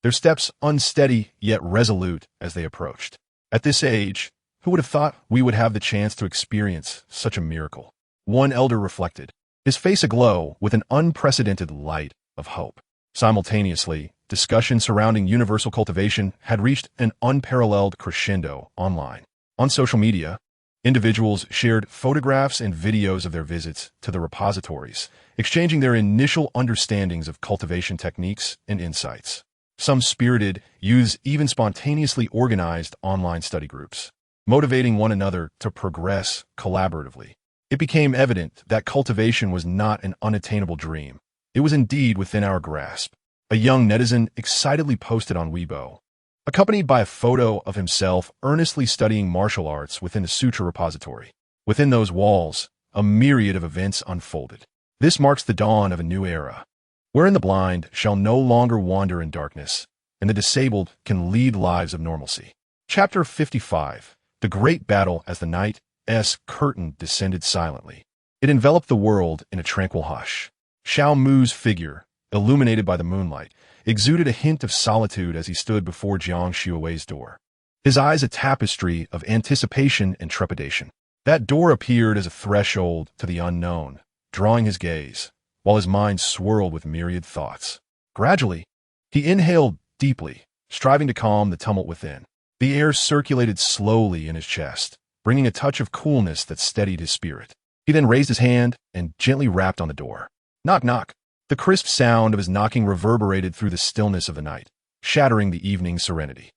their steps unsteady yet resolute as they approached. At this age, who would have thought we would have the chance to experience such a miracle? One elder reflected, his face aglow with an unprecedented light of hope. Simultaneously, discussion surrounding universal cultivation had reached an unparalleled crescendo online. On social media, individuals shared photographs and videos of their visits to the repositories, exchanging their initial understandings of cultivation techniques and insights. Some spirited youths even spontaneously organized online study groups, motivating one another to progress collaboratively. It became evident that cultivation was not an unattainable dream. It was indeed within our grasp. A young netizen excitedly posted on Weibo, accompanied by a photo of himself earnestly studying martial arts within the Sutra repository. Within those walls, a myriad of events unfolded. This marks the dawn of a new era, wherein the blind shall no longer wander in darkness, and the disabled can lead lives of normalcy. Chapter 55. The Great Battle. As the night's curtain descended silently, it enveloped the world in a tranquil hush. Xiao Mu's figure, illuminated by the moonlight, exuded a hint of solitude as he stood before Jiang Xue's door, his eyes a tapestry of anticipation and trepidation. That door appeared as a threshold to the unknown, drawing his gaze, while his mind swirled with myriad thoughts. Gradually, he inhaled deeply, striving to calm the tumult within. The air circulated slowly in his chest, bringing a touch of coolness that steadied his spirit. He then raised his hand and gently rapped on the door. Knock, knock. The crisp sound of his knocking reverberated through the stillness of the night, shattering the evening's serenity.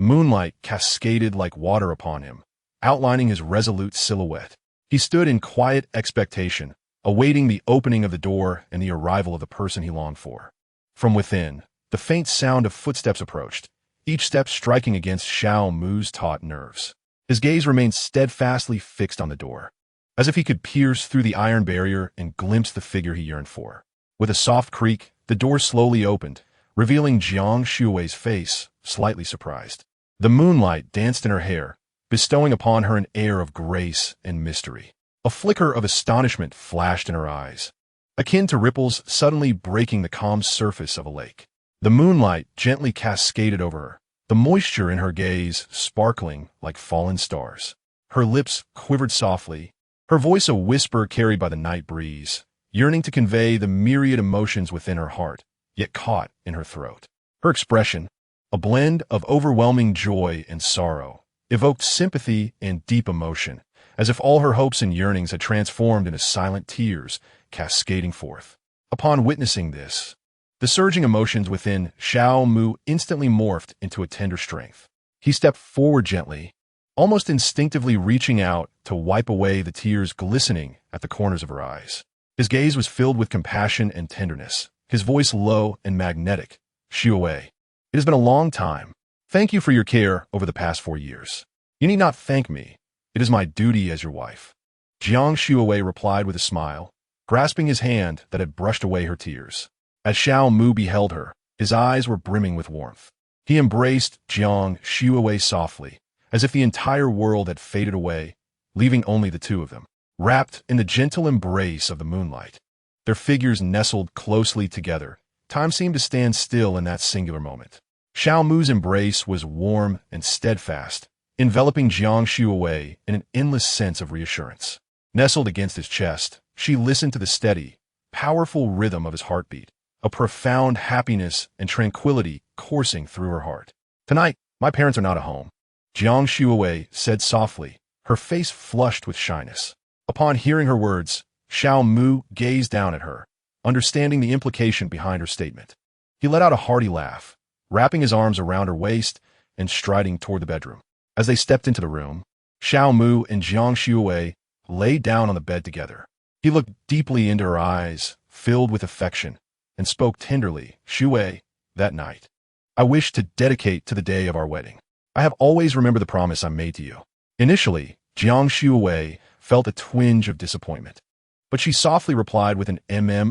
Moonlight cascaded like water upon him, outlining his resolute silhouette. He stood in quiet expectation, awaiting the opening of the door and the arrival of the person he longed for. From within, the faint sound of footsteps approached, each step striking against Xiao Mu's taut nerves. His gaze remained steadfastly fixed on the door, as if he could pierce through the iron barrier and glimpse the figure he yearned for. With a soft creak, the door slowly opened, revealing Jiang Xue's face, slightly surprised. The moonlight danced in her hair, bestowing upon her an air of grace and mystery. A flicker of astonishment flashed in her eyes, akin to ripples suddenly breaking the calm surface of a lake. The moonlight gently cascaded over her, the moisture in her gaze sparkling like fallen stars. Her lips quivered softly, her voice a whisper carried by the night breeze, yearning to convey the myriad emotions within her heart, yet caught in her throat. Her expression, A blend of overwhelming joy and sorrow evoked sympathy and deep emotion, as if all her hopes and yearnings had transformed into silent tears cascading forth. Upon witnessing this, the surging emotions within Xiao Mu instantly morphed into a tender strength. He stepped forward gently, almost instinctively reaching out to wipe away the tears glistening at the corners of her eyes. His gaze was filled with compassion and tenderness, his voice low and magnetic. "Xiaowei, it has been a long time. Thank you for your care over the past 4 years. You need not thank me. It is my duty as your wife." Jiang Xiaowei replied with a smile, grasping his hand that had brushed away her tears. As Xiao Mu beheld her, his eyes were brimming with warmth. He embraced Jiang Xiaowei softly, as if the entire world had faded away, leaving only the two of them, wrapped in the gentle embrace of the moonlight. Their figures nestled closely together. Time seemed to stand still in that singular moment. Xiao Mu's embrace was warm and steadfast, enveloping Jiang Xiaowei in an endless sense of reassurance. Nestled against his chest, she listened to the steady, powerful rhythm of his heartbeat, a profound happiness and tranquility coursing through her heart. "Tonight, my parents are not at home," Jiang Xiaowei said softly, her face flushed with shyness. Upon hearing her words, Xiao Mu gazed down at her, understanding the implication behind her statement. He let out a hearty laugh, wrapping his arms around her waist and striding toward the bedroom. As they stepped into the room, Xiao Mu and Jiang Xiaowei lay down on the bed together. He looked deeply into her eyes, filled with affection, and spoke tenderly. "Xiaowei, that night, I wish to dedicate to the day of our wedding. I have always remembered the promise I made to you." Initially, Jiang Xiaowei felt a twinge of disappointment, but she softly replied with an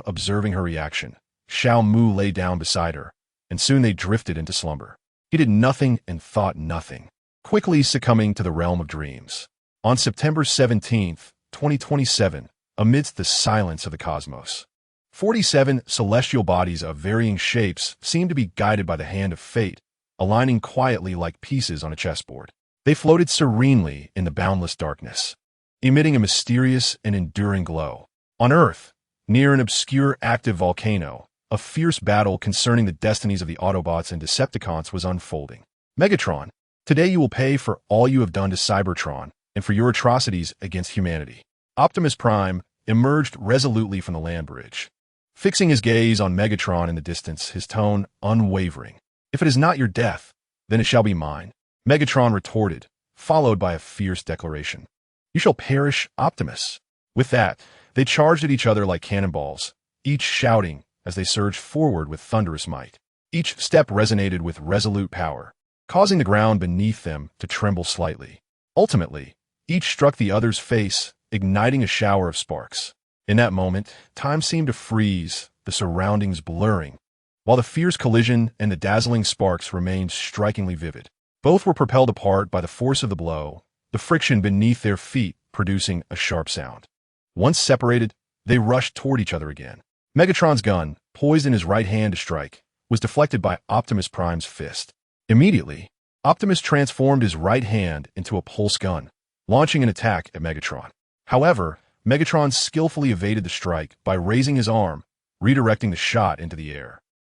observing her reaction. Xiao Mu lay down beside her, and soon they drifted into slumber. He did nothing and thought nothing, quickly succumbing to the realm of dreams. On September 17th, 2027, amidst the silence of the cosmos, 47 celestial bodies of varying shapes seemed to be guided by the hand of fate, aligning quietly like pieces on a chessboard. They floated serenely in the boundless darkness, emitting a mysterious and enduring glow. On Earth, near an obscure active volcano, a fierce battle concerning the destinies of the Autobots and Decepticons was unfolding. "Megatron, today you will pay for all you have done to Cybertron and for your atrocities against humanity." Optimus Prime emerged resolutely from the land bridge, fixing his gaze on Megatron in the distance, his tone unwavering. "If it is not your death, then it shall be mine," Megatron retorted, followed by a fierce declaration. "You shall perish, Optimus." With that, they charged at each other like cannonballs, each shouting as they surged forward with thunderous might. Each step resonated with resolute power, causing the ground beneath them to tremble slightly. Ultimately, each struck the other's face, igniting a shower of sparks. In that moment, time seemed to freeze, the surroundings blurring, while the fierce collision and the dazzling sparks remained strikingly vivid. Both were propelled apart by the force of the blow, the friction beneath their feet producing a sharp sound. Once separated, they rushed toward each other again. Megatron's gun, poised in his right hand to strike, was deflected by Optimus Prime's fist. Immediately, Optimus transformed his right hand into a pulse gun, launching an attack at Megatron. However, Megatron skillfully evaded the strike by raising his arm, redirecting the shot into the air.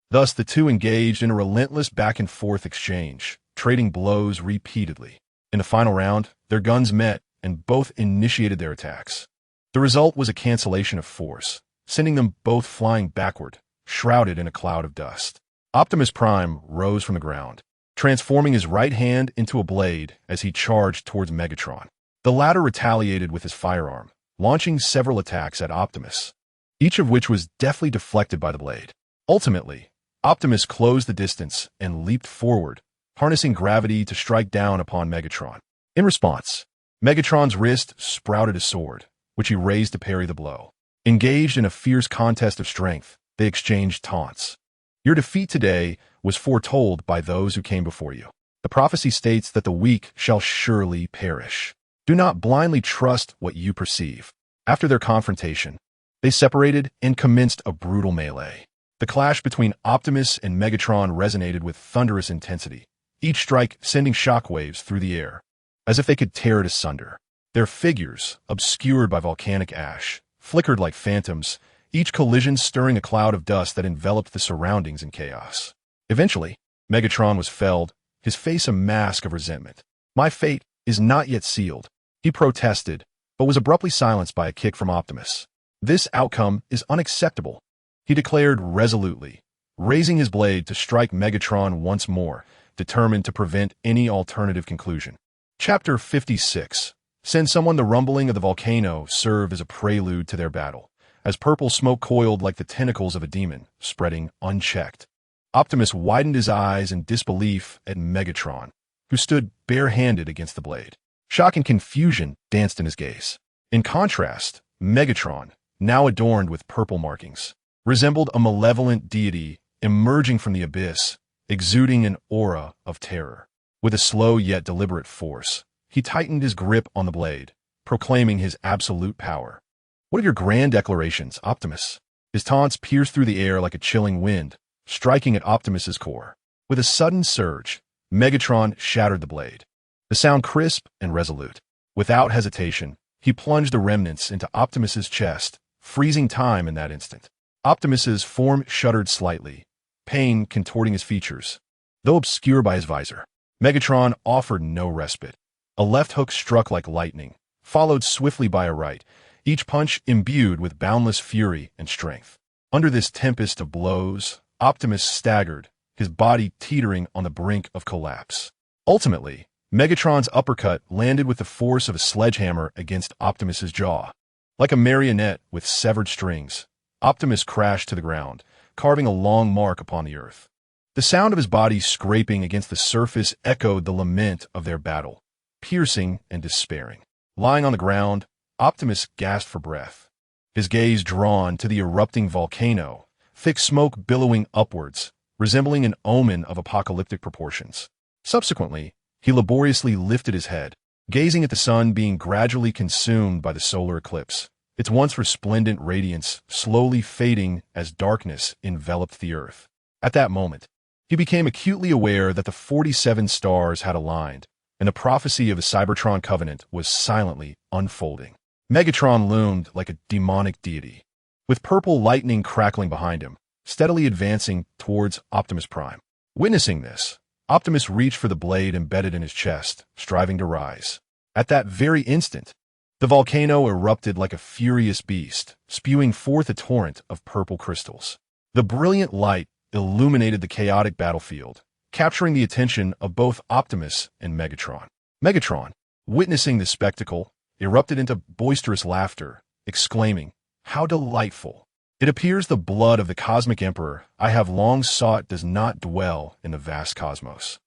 Thus, the two engaged in a relentless back-and-forth exchange, trading blows repeatedly. In the final round, their guns met, and both initiated their attacks. The result was a cancellation of force, sending them both flying backward, shrouded in a cloud of dust. Optimus Prime rose from the ground, transforming his right hand into a blade as he charged towards Megatron. The latter retaliated with his firearm, launching several attacks at Optimus, each of which was deftly deflected by the blade. Ultimately, Optimus closed the distance and leaped forward, harnessing gravity to strike down upon Megatron. In response, Megatron's wrist sprouted a sword, which he raised to parry the blow. Engaged in a fierce contest of strength, they exchanged taunts. "Your defeat today was foretold by those who came before you. The prophecy states that the weak shall surely perish. Do not blindly trust what you perceive." After their confrontation, they separated and commenced a brutal melee. The clash between Optimus and Megatron resonated with thunderous intensity, each strike sending shockwaves through the air, as if they could tear it asunder. Their figures, obscured by volcanic ash, flickered like phantoms, each collision stirring a cloud of dust that enveloped the surroundings in chaos. Eventually, Megatron was felled, his face a mask of resentment. "My fate is not yet sealed," he protested, but was abruptly silenced by a kick from Optimus. "This outcome is unacceptable," he declared resolutely, raising his blade to strike Megatron once more, determined to prevent any alternative conclusion. Chapter 56. Send someone. The rumbling of the volcano served as a prelude to their battle, as purple smoke coiled like the tentacles of a demon, spreading unchecked. Optimus widened his eyes in disbelief at Megatron, who stood barehanded against the blade. Shock and confusion danced in his gaze. In contrast, Megatron, now adorned with purple markings, resembled a malevolent deity emerging from the abyss, exuding an aura of terror. With a slow yet deliberate force, he tightened his grip on the blade, proclaiming his absolute power. "What of your grand declarations, Optimus?" His taunts pierced through the air like a chilling wind, striking at Optimus's core. With a sudden surge, Megatron shattered the blade. The sound crisp and resolute. Without hesitation, he plunged the remnants into Optimus's chest, freezing time in that instant. Optimus's form shuddered slightly, pain contorting his features, though obscured by his visor. Megatron offered no respite. A left hook struck like lightning, followed swiftly by a right, each punch imbued with boundless fury and strength. Under this tempest of blows, Optimus staggered, his body teetering on the brink of collapse. Ultimately, Megatron's uppercut landed with the force of a sledgehammer against Optimus's jaw. Like a marionette with severed strings, Optimus crashed to the ground, carving a long mark upon the earth. The sound of his body scraping against the surface echoed the lament of their battle, piercing and despairing. Lying on the ground, Optimus gasped for breath, his gaze drawn to the erupting volcano, thick smoke billowing upwards, resembling an omen of apocalyptic proportions. Subsequently, he laboriously lifted his head, gazing at the sun being gradually consumed by the solar eclipse, its once resplendent radiance slowly fading as darkness enveloped the earth. At that moment, he became acutely aware that the 47 stars had aligned, and the prophecy of the Cybertron Covenant was silently unfolding. Megatron loomed like a demonic deity, with purple lightning crackling behind him, steadily advancing towards Optimus Prime. Witnessing this, Optimus reached for the blade embedded in his chest, striving to rise. At that very instant, the volcano erupted like a furious beast, spewing forth a torrent of purple crystals. The brilliant light illuminated the chaotic battlefield, capturing the attention of both Optimus and Megatron. Megatron, witnessing the spectacle, erupted into boisterous laughter, exclaiming, "How delightful! It appears the blood of the cosmic emperor I have long sought does not dwell in the vast cosmos."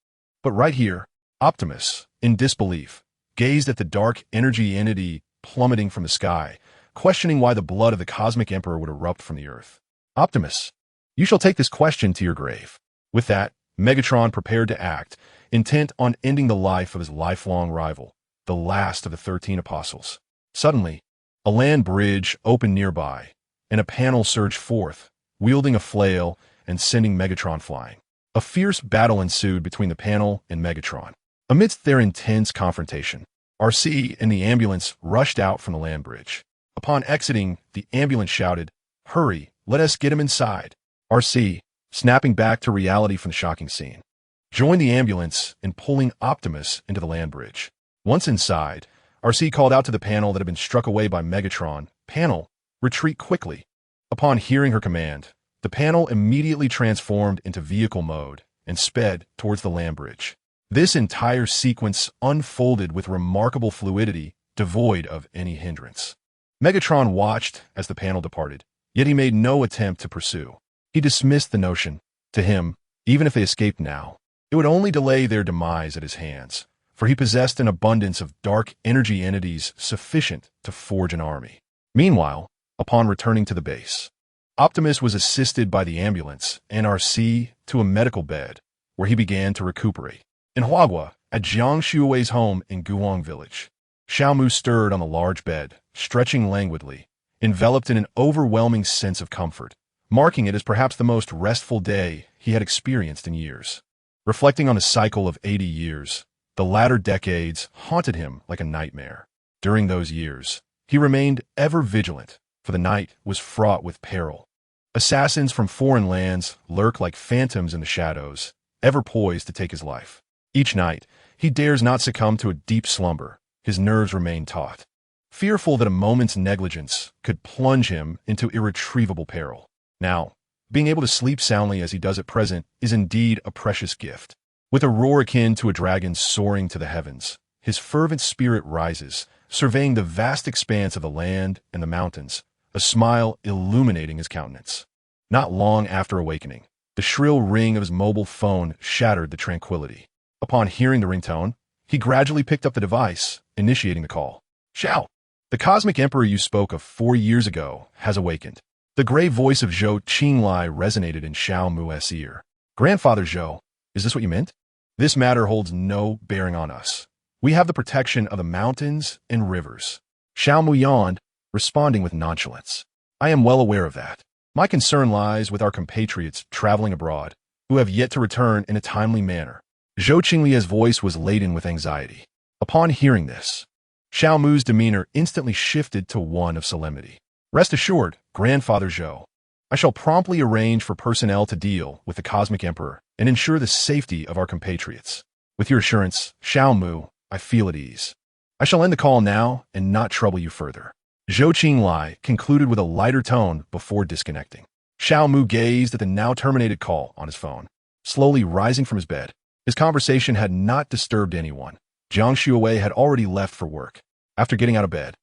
But right here, Optimus, in disbelief, gazed at the dark energy entity plummeting from the sky, questioning why the blood of the cosmic emperor would erupt from the earth. "Optimus, you shall take this question to your grave." With that, Megatron prepared to act, intent on ending the life of his lifelong rival, the last of the 13 apostles. Suddenly, a land bridge opened nearby, and a panel surged forth, wielding a flail and sending Megatron flying. A fierce battle ensued between the panel and Megatron. Amidst their intense confrontation, RC and the ambulance rushed out from the land bridge. Upon exiting, the ambulance shouted, "Hurry, let us get him inside." RC, snapping back to reality from the shocking scene, joined the ambulance in pulling Optimus into the land bridge. Once inside, RC called out to the panel that had been struck away by Megatron, "Panel, retreat quickly." Upon hearing her command, the panel immediately transformed into vehicle mode and sped towards the land bridge. This entire sequence unfolded with remarkable fluidity, devoid of any hindrance. Megatron watched as the panel departed, yet he made no attempt to pursue. He dismissed the notion. To him, even if they escaped now, it would only delay their demise at his hands, for he possessed an abundance of dark energy entities sufficient to forge an army. Meanwhile, upon returning to the base, Optimus was assisted by the ambulance and RC to a medical bed, where he began to recuperate. In Huagua, at Jiang Shui's home in Guang Village, Xiaomu stirred on the large bed, stretching languidly, enveloped in an overwhelming sense of comfort, marking it as perhaps the most restful day he had experienced in years. Reflecting on a cycle of 80 years, the latter decades haunted him like a nightmare. During those years, he remained ever vigilant, for the night was fraught with peril. Assassins from foreign lands lurk like phantoms in the shadows, ever poised to take his life. Each night, he dares not succumb to a deep slumber. His nerves remain taut, fearful that a moment's negligence could plunge him into irretrievable peril. Now, being able to sleep soundly as he does at present is indeed a precious gift. With a roar akin to a dragon soaring to the heavens, his fervent spirit rises, surveying the vast expanse of the land and the mountains, a smile illuminating his countenance. Not long after awakening, the shrill ring of his mobile phone shattered the tranquility. Upon hearing the ringtone, he gradually picked up the device, initiating the call. Xiao, the cosmic emperor you spoke of 4 years ago has awakened. The gray voice of Zhou Qinglai resonated in Xiao Mu's ear. Grandfather Zhou, is this what you meant? This matter holds no bearing on us. We have the protection of the mountains and rivers. Xiao Mu yawned, responding with nonchalance. I am well aware of that. My concern lies with our compatriots traveling abroad, who have yet to return in a timely manner. Zhou Qinglia's voice was laden with anxiety. Upon hearing this, Xiao Mu's demeanor instantly shifted to one of solemnity. Rest assured, Grandfather Zhou, I shall promptly arrange for personnel to deal with the Cosmic Emperor and ensure the safety of our compatriots. With your assurance, Xiao Mu, I feel at ease. I shall end the call now and not trouble you further. Zhou Qinglai concluded with a lighter tone before disconnecting. Xiao Mu gazed at the now terminated call on his phone. Slowly rising from his bed, his conversation had not disturbed anyone. Jiang Shuwei had already left for work. After getting out of bed,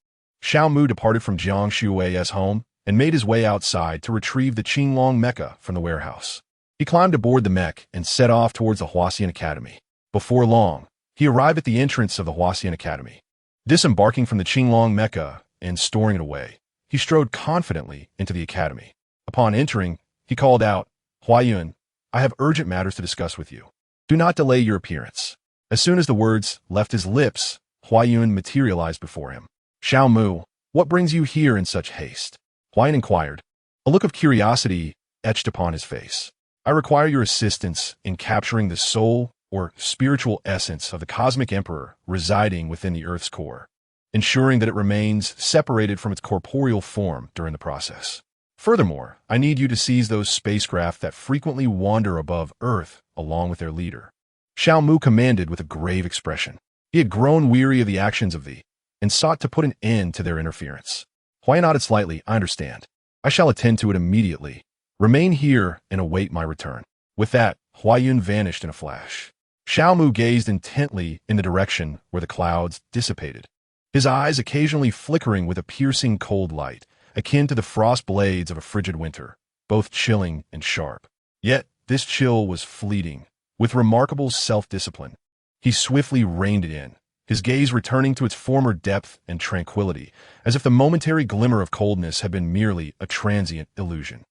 Xiao Mu departed from Jiang Shuwei's home and made his way outside to retrieve the Qinglong mecha from the warehouse. He climbed aboard the mech and set off towards the Huaxian Academy. Before long, he arrived at the entrance of the Huaxian Academy. Disembarking from the Qinglong mecha and storing it away, he strode confidently into the academy. Upon entering, he called out, Huayun, I have urgent matters to discuss with you. Do not delay your appearance. As soon as the words left his lips, Huayun materialized before him. Xiao Mu, what brings you here in such haste? Huayun inquired. A look of curiosity etched upon his face. I require your assistance in capturing the soul or spiritual essence of the Cosmic Emperor residing within the Earth's core, ensuring that it remains separated from its corporeal form during the process. Furthermore, I need you to seize those spacecraft that frequently wander above Earth along with their leader. Xiao Mu commanded with a grave expression. He had grown weary of the actions of and sought to put an end to their interference. Huayun nodded slightly. I understand. I shall attend to it immediately. Remain here and await my return. With that, Huayun vanished in a flash. Xiao Mu gazed intently in the direction where the clouds dissipated, his eyes occasionally flickering with a piercing cold light, akin to the frost blades of a frigid winter, both chilling and sharp. Yet this chill was fleeting. With remarkable self-discipline, he swiftly reined it in, his gaze returning to its former depth and tranquility, as if the momentary glimmer of coldness had been merely a transient illusion.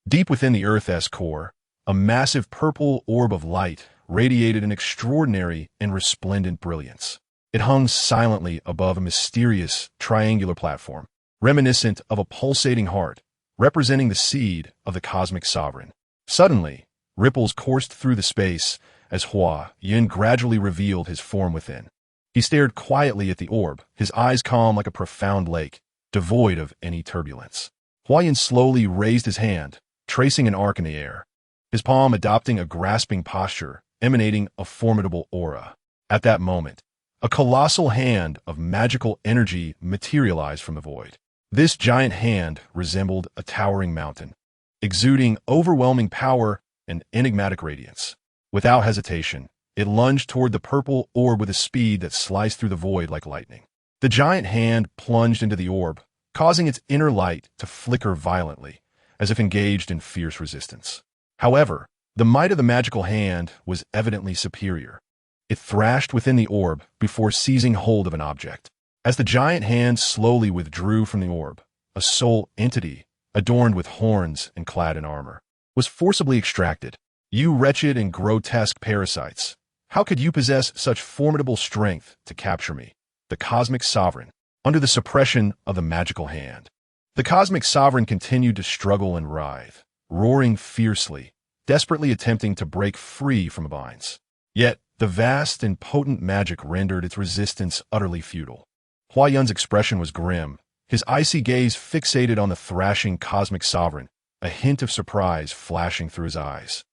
Deep within the Earth's core, a massive purple orb of light radiated an extraordinary and resplendent brilliance. It hung silently above a mysterious triangular platform, reminiscent of a pulsating heart, representing the seed of the cosmic sovereign. Suddenly, ripples coursed through the space as Huayun gradually revealed his form within. He stared quietly at the orb, his eyes calm like a profound lake, devoid of any turbulence. Huayun slowly raised his hand, tracing an arc in the air, his palm adopting a grasping posture, emanating a formidable aura. At that moment, a colossal hand of magical energy materialized from the void. This giant hand resembled a towering mountain, exuding overwhelming power and enigmatic radiance. Without hesitation, it lunged toward the purple orb with a speed that sliced through the void like lightning. The giant hand plunged into the orb, causing its inner light to flicker violently, as if engaged in fierce resistance. However, the might of the magical hand was evidently superior. It thrashed within the orb before seizing hold of an object. As the giant hand slowly withdrew from the orb, a soul entity, adorned with horns and clad in armor, was forcibly extracted. You wretched and grotesque parasites, how could you possess such formidable strength to capture me, the cosmic sovereign, under the suppression of the magical hand? The cosmic sovereign continued to struggle and writhe, roaring fiercely, desperately attempting to break free from the binds. Yet, the vast and potent magic rendered its resistance utterly futile. Huayun's expression was grim, his icy gaze fixated on the thrashing cosmic sovereign, a hint of surprise flashing through his eyes.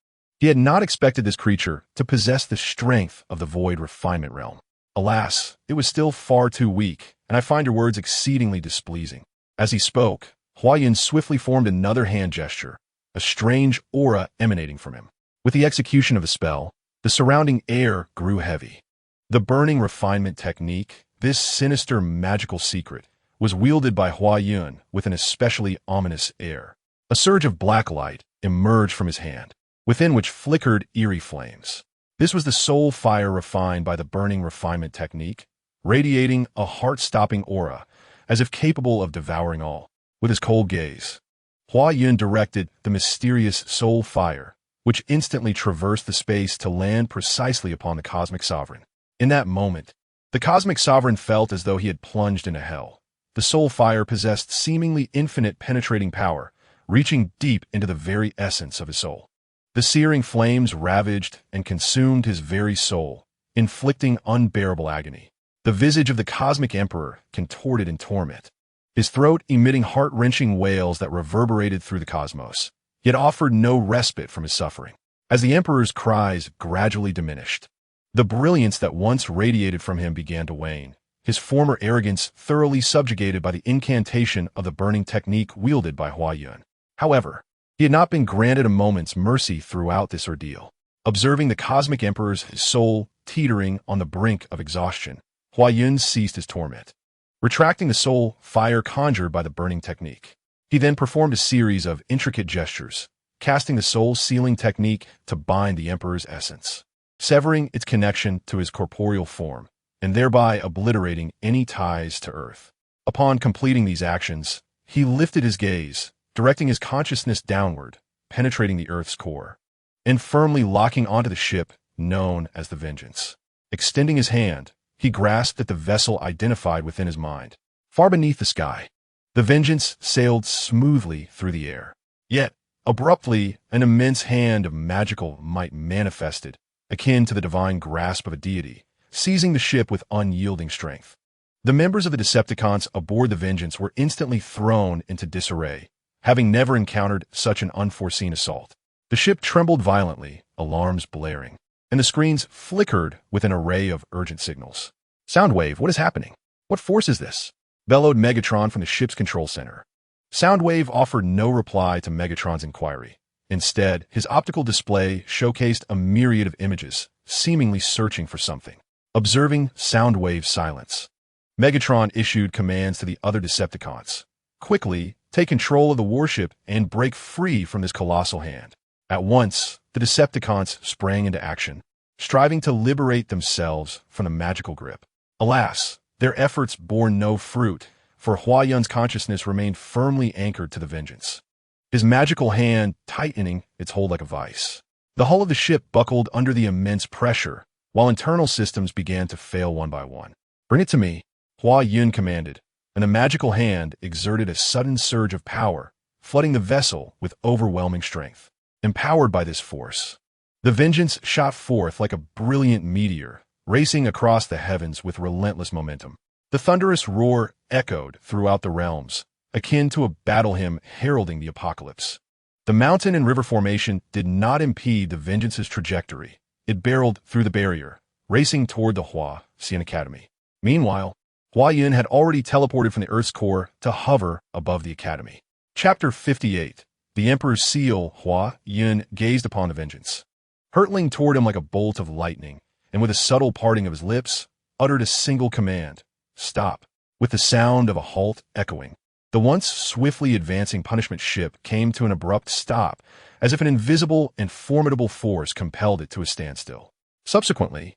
He had not expected this creature to possess the strength of the void refinement realm. Alas, it was still far too weak, and I find your words exceedingly displeasing. As he spoke, Hua Yun swiftly formed another hand gesture, a strange aura emanating from him. With the execution of the spell, the surrounding air grew heavy. The burning refinement technique, this sinister magical secret, was wielded by Hua Yun with an especially ominous air. A surge of black light emerged from his hand, within which flickered eerie flames. This was the soul fire refined by the burning refinement technique, radiating a heart-stopping aura, as if capable of devouring all. With his cold gaze, Hua Yun directed the mysterious soul fire, which instantly traversed the space to land precisely upon the cosmic sovereign. In that moment, the cosmic sovereign felt as though he had plunged into hell. The soul fire possessed seemingly infinite penetrating power, reaching deep into the very essence of his soul. The searing flames ravaged and consumed his very soul, inflicting unbearable agony. The visage of the cosmic emperor contorted in torment, his throat emitting heart-wrenching wails that reverberated through the cosmos, yet offered no respite from his suffering. As the emperor's cries gradually diminished, the brilliance that once radiated from him began to wane, his former arrogance thoroughly subjugated by the incantation of the burning technique wielded by Hua Yun. However, he had not been granted a moment's mercy throughout this ordeal. Observing the cosmic emperor's soul teetering on the brink of exhaustion, Hua Yun ceased his torment, retracting the soul fire conjured by the burning technique. He then performed a series of intricate gestures, casting the soul sealing technique to bind the emperor's essence, severing its connection to his corporeal form, and thereby obliterating any ties to earth. Upon completing these actions, he lifted his gaze, directing his consciousness downward, penetrating the Earth's core, and firmly locking onto the ship known as the Vengeance. Extending his hand, he grasped at the vessel identified within his mind. Far beneath the sky, the Vengeance sailed smoothly through the air. Yet, abruptly, an immense hand of magical might manifested, akin to the divine grasp of a deity, seizing the ship with unyielding strength. The members of the Decepticons aboard the Vengeance were instantly thrown into disarray, having never encountered such an unforeseen assault. The ship trembled violently, alarms blaring, and the screens flickered with an array of urgent signals. Soundwave, what is happening? What force is this? Bellowed Megatron from the ship's control center. Soundwave offered no reply to Megatron's inquiry. Instead, his optical display showcased a myriad of images, seemingly searching for something. Observing Soundwave's silence, Megatron issued commands to the other Decepticons. Quickly, take control of the warship and break free from this colossal hand. At once, the Decepticons sprang into action, striving to liberate themselves from the magical grip. Alas, their efforts bore no fruit, for Hua Yun's consciousness remained firmly anchored to the Vengeance, his magical hand tightening its hold like a vice. The hull of the ship buckled under the immense pressure, while internal systems began to fail one by one. Bring it to me, Hua Yun commanded, and the magical hand exerted a sudden surge of power, flooding the vessel with overwhelming strength. Empowered by this force, the Vengeance shot forth like a brilliant meteor, racing across the heavens with relentless momentum. The thunderous roar echoed throughout the realms, akin to a battle hymn heralding the apocalypse. The mountain and river formation did not impede the Vengeance's trajectory. It barreled through the barrier, racing toward the Hua Xian Academy. Meanwhile, Hua Yun had already teleported from the Earth's core to hover above the Academy. Chapter 58. The Emperor's Seal. Hua Yun gazed upon the Vengeance, hurtling toward him like a bolt of lightning, and with a subtle parting of his lips, uttered a single command: stop. With the sound of a halt echoing, the once swiftly advancing punishment ship came to an abrupt stop, as if an invisible and formidable force compelled it to a standstill. Subsequently,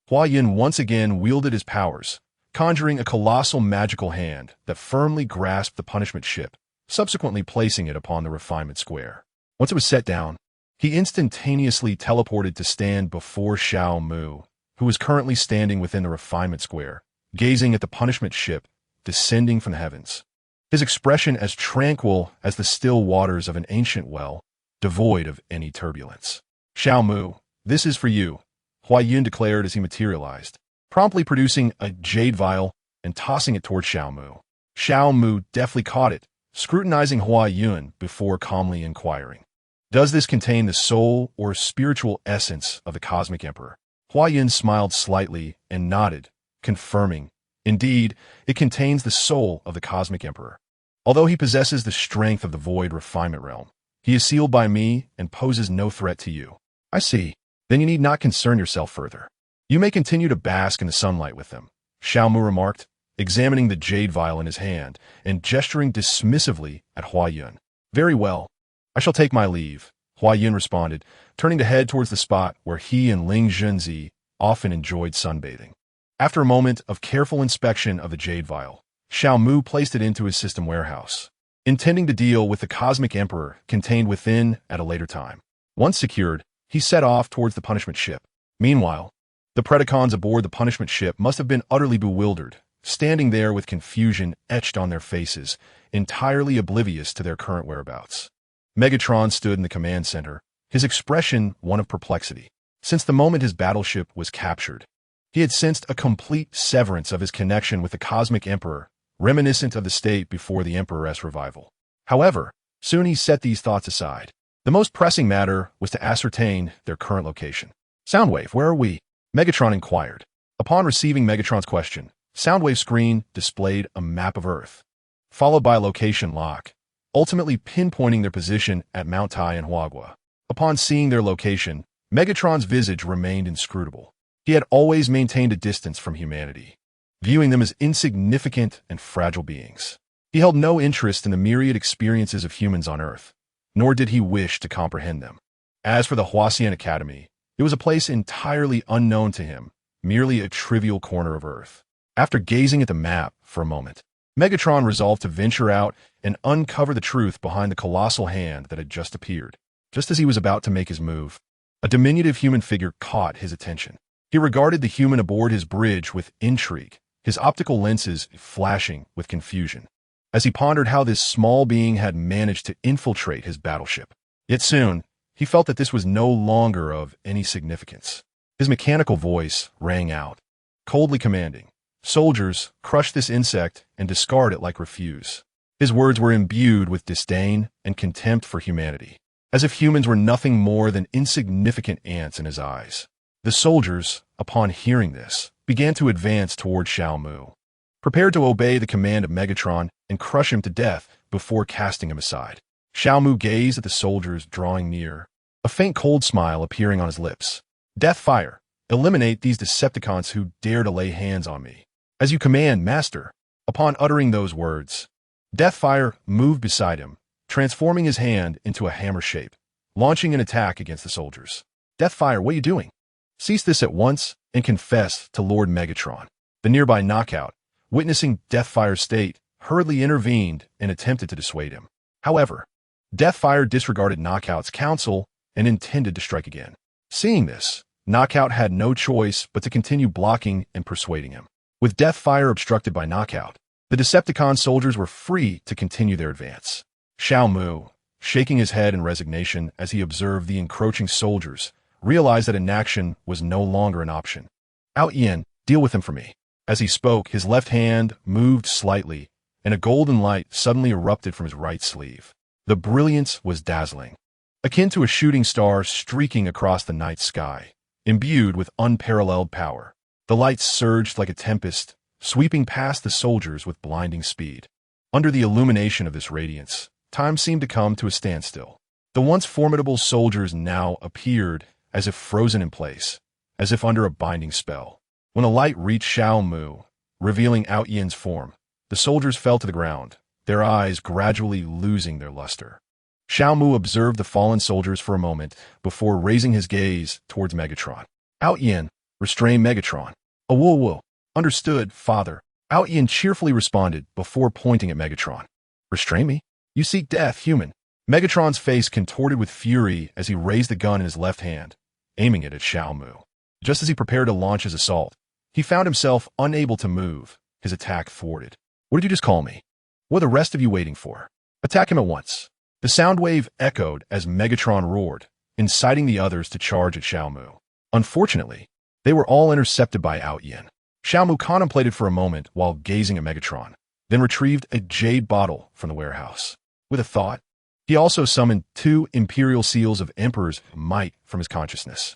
Hua Yun once again wielded his powers, conjuring a colossal magical hand that firmly grasped the punishment ship, subsequently placing it upon the refinement square. Once it was set down, he instantaneously teleported to stand before Xiao Mu, who was currently standing within the refinement square, gazing at the punishment ship descending from the heavens. His expression as tranquil as the still waters of an ancient well, devoid of any turbulence. Xiao Mu, this is for you, Hua Yun declared as he materialized, promptly producing a jade vial and tossing it toward Xiao Mu. Xiao Mu deftly caught it, scrutinizing Hua Yun before calmly inquiring: Does this contain the soul or spiritual essence of the cosmic emperor? Hua Yin smiled slightly and nodded, confirming, indeed, it contains the soul of the cosmic emperor. Although he possesses the strength of the void refinement realm, he is sealed by me and poses no threat to you. I see. Then you need not concern yourself further. You may continue to bask in the sunlight with them, Xiao Mu remarked, examining the jade vial in his hand and gesturing dismissively at Hua Yun. Very well. I shall take my leave, Hua Yun responded, turning to head towards the spot where he and Ling Junzi often enjoyed sunbathing. After a moment of careful inspection of the jade vial, Xiao Mu placed it into his system warehouse, intending to deal with the cosmic emperor contained within at a later time. Once secured, he set off towards the punishment ship. Meanwhile, the Predacons aboard the punishment ship must have been utterly bewildered, standing there with confusion etched on their faces, entirely oblivious to their current whereabouts. Megatron stood in the command center, his expression one of perplexity. Since the moment his battleship was captured, he had sensed a complete severance of his connection with the cosmic emperor, reminiscent of the state before the emperor's revival. However, soon he set these thoughts aside. The most pressing matter was to ascertain their current location. Soundwave, where are we? Megatron inquired. Upon receiving Megatron's question, Soundwave's screen displayed a map of Earth, followed by a location lock, ultimately pinpointing their position at Mount Tai and Huagua. Upon seeing their location, Megatron's visage remained inscrutable. He had always maintained a distance from humanity, viewing them as insignificant and fragile beings. He held no interest in the myriad experiences of humans on Earth, nor did he wish to comprehend them. As for the Huasian Academy, it was a place entirely unknown to him, merely a trivial corner of Earth. After gazing at the map for a moment, Megatron resolved to venture out and uncover the truth behind the colossal hand that had just appeared. Just as he was about to make his move, a diminutive human figure caught his attention. He regarded the human aboard his bridge with intrigue, his optical lenses flashing with confusion, as he pondered how this small being had managed to infiltrate his battleship. Yet soon, he felt that this was no longer of any significance. His mechanical voice rang out, coldly commanding, "Soldiers, crush this insect and discard it like refuse." His words were imbued with disdain and contempt for humanity, as if humans were nothing more than insignificant ants in his eyes. The soldiers, upon hearing this, began to advance toward Xiao Mu, prepared to obey the command of Megatron and crush him to death before casting him aside. Xiao Mu gazed at the soldiers drawing near, a faint cold smile appearing on his lips. "Deathfire, eliminate these Decepticons who dare to lay hands on me." "As you command, Master." Upon uttering those words, Deathfire moved beside him, transforming his hand into a hammer shape, launching an attack against the soldiers. "Deathfire, what are you doing? Cease this at once and confess to Lord Megatron." The nearby Knockout, witnessing Deathfire's state, hurriedly intervened and attempted to dissuade him. However, Deathfire disregarded Knockout's counsel and intended to strike again. Seeing this, Knockout had no choice but to continue blocking and persuading him. With Deathfire obstructed by Knockout, the Decepticon soldiers were free to continue their advance. Xiao Mu, shaking his head in resignation as he observed the encroaching soldiers, realized that inaction was no longer an option. "Out Yin, deal with him for me." As he spoke, his left hand moved slightly, and a golden light suddenly erupted from his right sleeve. The brilliance was dazzling, akin to a shooting star streaking across the night sky, imbued with unparalleled power. The light surged like a tempest, sweeping past the soldiers with blinding speed. Under the illumination of this radiance, time seemed to come to a standstill. The once formidable soldiers now appeared as if frozen in place, as if under a binding spell. When the light reached Xiao Mu, revealing Out Yin's form, the soldiers fell to the ground, their eyes gradually losing their luster. Xiao Mu observed the fallen soldiers for a moment before raising his gaze towards Megatron. "Out Yin, restrain Megatron." "Whoa. Understood, Father." Out Yin cheerfully responded before pointing at Megatron. "Restrain me? You seek death, human." Megatron's face contorted with fury as he raised the gun in his left hand, aiming it at Xiao Mu. Just as he prepared to launch his assault, he found himself unable to move, his attack thwarted. "What did you just call me? What are the rest of you waiting for? Attack him at once." The sound wave echoed as Megatron roared, inciting the others to charge at Xiao Mu. Unfortunately, they were all intercepted by Out Yin. Xiao Mu contemplated for a moment while gazing at Megatron, then retrieved a jade bottle from the warehouse. With a thought, He also summoned 2 imperial seals of emperor's might from his consciousness.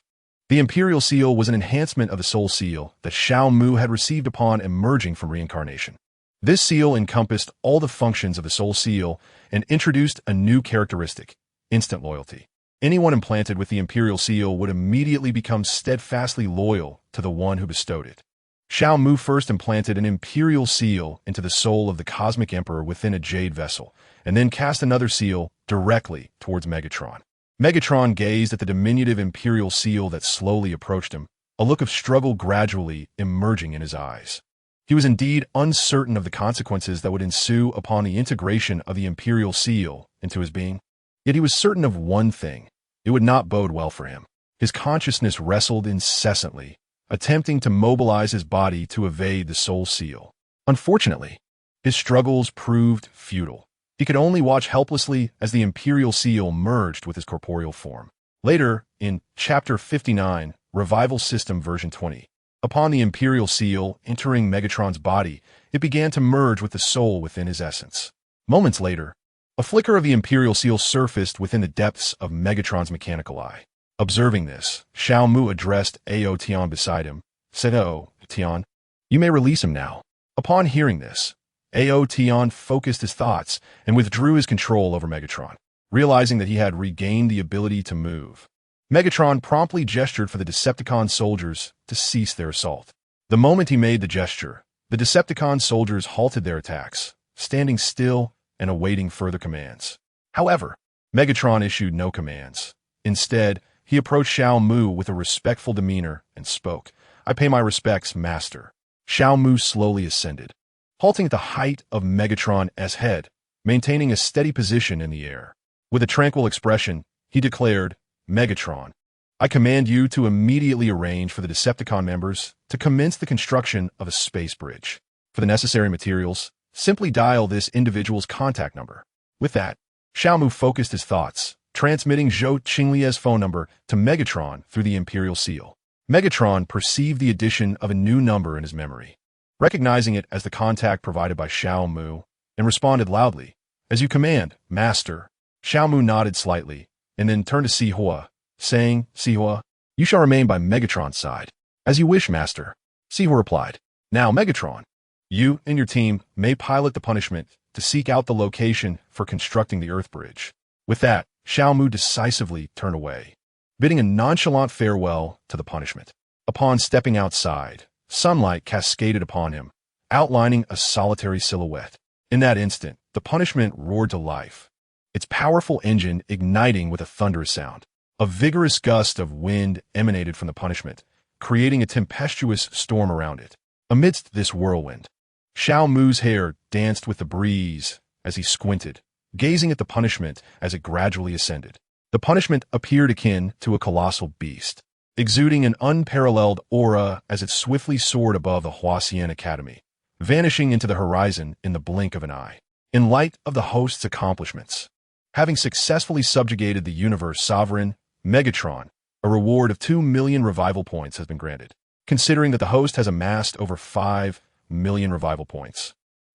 The imperial seal was an enhancement of the soul seal that Xiao Mu had received upon emerging from reincarnation. This seal encompassed all the functions of the soul seal and introduced a new characteristic: instant loyalty. Anyone implanted with the imperial seal would immediately become steadfastly loyal to the one who bestowed it. Xiao Mu first implanted an imperial seal into the soul of the cosmic emperor within a jade vessel, and then cast another seal directly towards Megatron. Megatron gazed at the diminutive imperial seal that slowly approached him, a look of struggle gradually emerging in his eyes. He was indeed uncertain of the consequences that would ensue upon the integration of the imperial seal into his being. Yet he was certain of one thing: it would not bode well for him. His consciousness wrestled incessantly, attempting to mobilize his body to evade the soul seal. Unfortunately, his struggles proved futile. He could only watch helplessly as the imperial seal merged with his corporeal form. Later, in Chapter 59, Revival System version 20, upon the imperial seal entering Megatron's body, it began to merge with the soul within his essence. Moments later, a flicker of the imperial seal surfaced within the depths of Megatron's mechanical eye. Observing this, Xiao Mu addressed Ao Tian beside him, said, "Oh, Tian, you may release him now." Upon hearing this, Ao Tian focused his thoughts and withdrew his control over Megatron, realizing that he had regained the ability to move. Megatron promptly gestured for the Decepticon soldiers to cease their assault. The moment he made the gesture, the Decepticon soldiers halted their attacks, standing still and awaiting further commands. However, Megatron issued no commands. Instead, he approached Xiao Mu with a respectful demeanor and spoke. "I pay my respects, Master." Xiao Mu slowly ascended, halting at the height of Megatron's head, maintaining a steady position in the air. With a tranquil expression, he declared, "Megatron, I command you to immediately arrange for the Decepticon members to commence the construction of a space bridge. For the necessary materials, simply dial this individual's contact number." With that, Xiao Mu focused his thoughts, transmitting Zhou Qinglie's phone number to Megatron through the imperial seal. Megatron perceived the addition of a new number in his memory, recognizing it as the contact provided by Xiao Mu, and responded loudly, "As you command, Master." Xiao Mu nodded slightly, and then turned to Sihua, saying, "Sihua, you shall remain by Megatron's side." "As you wish, Master," Sihua replied. "Now, Megatron, you and your team may pilot the punishment to seek out the location for constructing the Earth Bridge." With that, Xiao Mu decisively turned away, bidding a nonchalant farewell to the punishment. Upon stepping outside, sunlight cascaded upon him, outlining a solitary silhouette. In that instant, the punishment roared to life, its powerful engine igniting with a thunderous sound. A vigorous gust of wind emanated from the punishment, creating a tempestuous storm around it. Amidst this whirlwind, Xiao Mu's hair danced with the breeze as he squinted, gazing at the punishment as it gradually ascended. The punishment appeared akin to a colossal beast, exuding an unparalleled aura as it swiftly soared above the Huasien Academy, vanishing into the horizon in the blink of an eye. In light of the host's accomplishments, having successfully subjugated the universe sovereign, Megatron, a reward of 2 million revival points has been granted, considering that the host has amassed over 5 million revival points.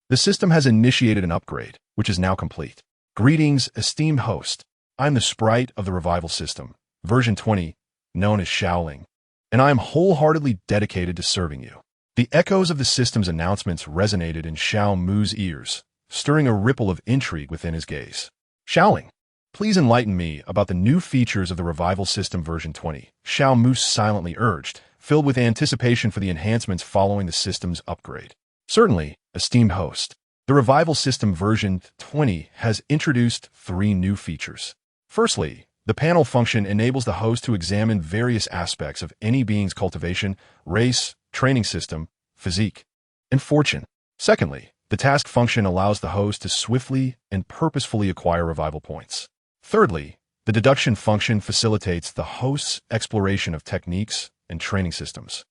The system has initiated an upgrade, which is now complete. Greetings, esteemed host. I'm the sprite of the revival system, version 20, known as Shaoling, and I am wholeheartedly dedicated to serving you. The echoes of the system's announcements resonated in Xiao Mu's ears, stirring a ripple of intrigue within his gaze. "Shaoling, please enlighten me about the new features of the revival system version 20, Xiao Mu silently urged, filled with anticipation for the enhancements following the system's upgrade. "Certainly, esteemed host. The revival system version 20 has introduced 3 new features. Firstly, the panel function enables the host to examine various aspects of any being's cultivation, race, training system, physique, and fortune. Secondly, the task function allows the host to swiftly and purposefully acquire revival points. Thirdly, the deduction function facilitates the host's exploration of techniques and training systems,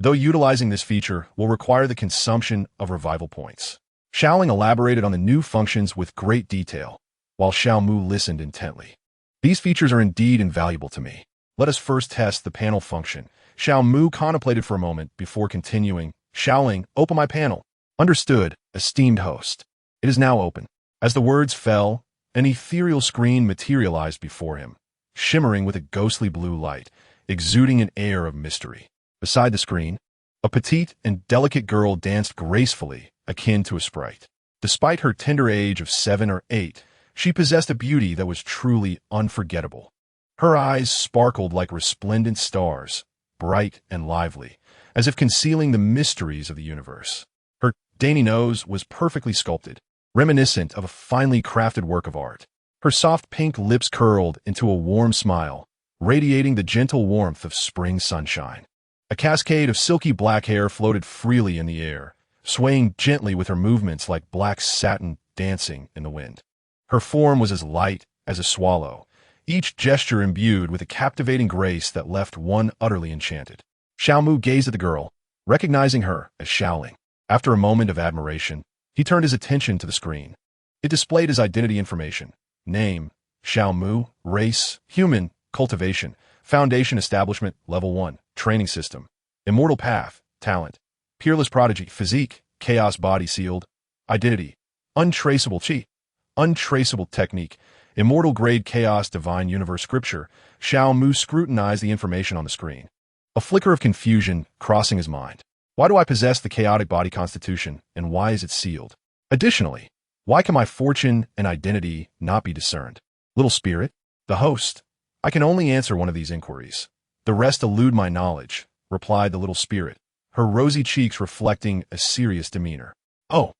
though utilizing this feature will require the consumption of revival points." Shaoling elaborated on the new functions with great detail, while Xiao Mu listened intently. "These features are indeed invaluable to me. Let us first test the panel function." Xiao Mu contemplated for a moment before continuing, "Shaoling, open my panel." "Understood, esteemed host. It is now open." As the words fell, An ethereal screen materialized before him, shimmering with a ghostly blue light, exuding an air of mystery. Beside the screen, a petite and delicate girl danced gracefully, akin to a sprite. Despite her tender age of 7 or 8, she possessed a beauty that was truly unforgettable. Her eyes sparkled like resplendent stars, bright and lively, as if concealing the mysteries of the universe. Her dainty nose was perfectly sculpted, reminiscent of a finely crafted work of art. Her soft pink lips curled into a warm smile, radiating the gentle warmth of spring sunshine. A cascade of silky black hair floated freely in the air, swaying gently with her movements like black satin dancing in the wind. Her form was as light as a swallow, each gesture imbued with a captivating grace that left one utterly enchanted. Xiaomu gazed at the girl, recognizing her as Xiaoling. After a moment of admiration, he turned his attention to the screen. It displayed his identity information: name, Xiaomu; race, human; cultivation, foundation establishment, level 1, training system; immortal path, talent; peerless prodigy, physique, chaos body sealed; identity, untraceable chi; untraceable technique, immortal grade chaos divine universe scripture. Xiaomu scrutinized the information on the screen, a flicker of confusion crossing his mind. Why do I possess the chaotic body constitution, and why is it sealed? Additionally, why can my fortune and identity not be discerned? Little spirit, the host, I can only answer one of these inquiries. The rest elude my knowledge, replied the little spirit, her rosy cheeks reflecting a serious demeanor. Oh,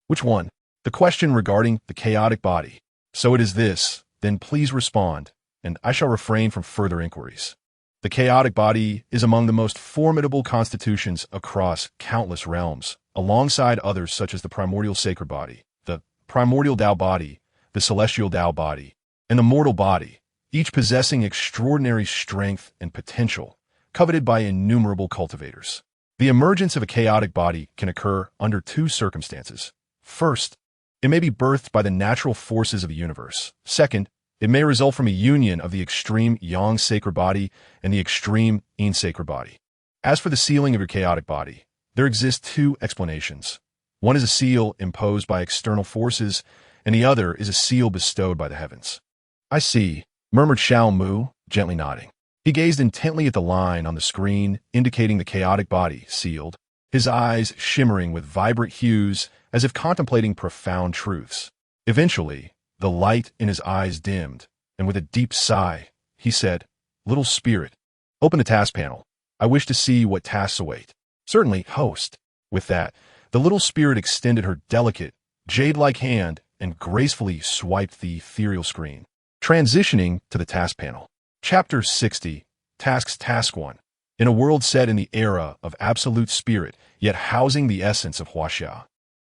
which one? The question regarding the chaotic body. So it is this, then please respond, and I shall refrain from further inquiries. The chaotic body is among the most formidable constitutions across countless realms, alongside others such as the primordial sacred body, the primordial Tao body, the celestial Tao body, and the mortal body, each possessing extraordinary strength and potential, coveted by innumerable cultivators. The emergence of a chaotic body can occur under 2 circumstances. First, it may be birthed by the natural forces of the universe. Second, it may result from a union of the extreme yang sacred body and the extreme yin sacred body. As for the sealing of your chaotic body, there exist 2 explanations. One is a seal imposed by external forces, and the other is a seal bestowed by the heavens. I see, murmured Xiaomu, gently nodding. He gazed intently at the line on the screen indicating the chaotic body sealed, his eyes shimmering with vibrant hues as if contemplating profound truths. Eventually, the light in his eyes dimmed, and with a deep sigh, he said, "Little spirit, open the task panel. I wish to see what tasks await." "Certainly, host." With that, the little spirit extended her delicate, jade-like hand and gracefully swiped the ethereal screen. Transitioning to the task panel. Chapter 60, Tasks. Task 1. In a world set in the era of absolute spirit, yet housing the essence of Huaxia,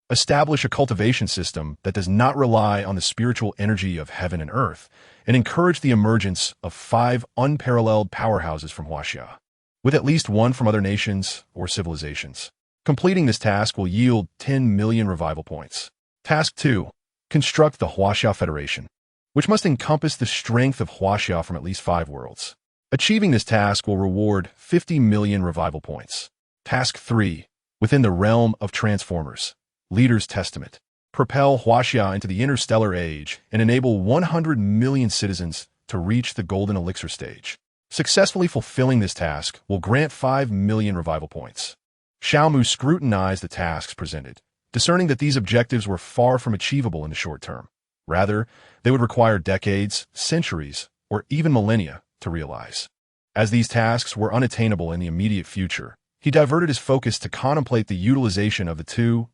establish a cultivation system that does not rely on the spiritual energy of heaven and earth, and encourage the emergence of 5 unparalleled powerhouses from Huaxia, with at least one from other nations or civilizations. Completing this task will yield 10 million revival points. Task 2. Construct the Huaxia Federation, which must encompass the strength of Huaxia from at least 5 worlds. Achieving this task will reward 50 million revival points. Task 3. Within the realm of Transformers, Leader's Testament. Propel Huaxia into the interstellar age and enable 100 million citizens to reach the golden elixir stage. Successfully fulfilling this task will grant 5 million revival points. Xiaomu scrutinized the tasks presented, discerning that these objectives were far from achievable in the short term. Rather, they would require decades, centuries, or even millennia to realize. As these tasks were unattainable in the immediate future, he diverted his focus to contemplate the utilization of the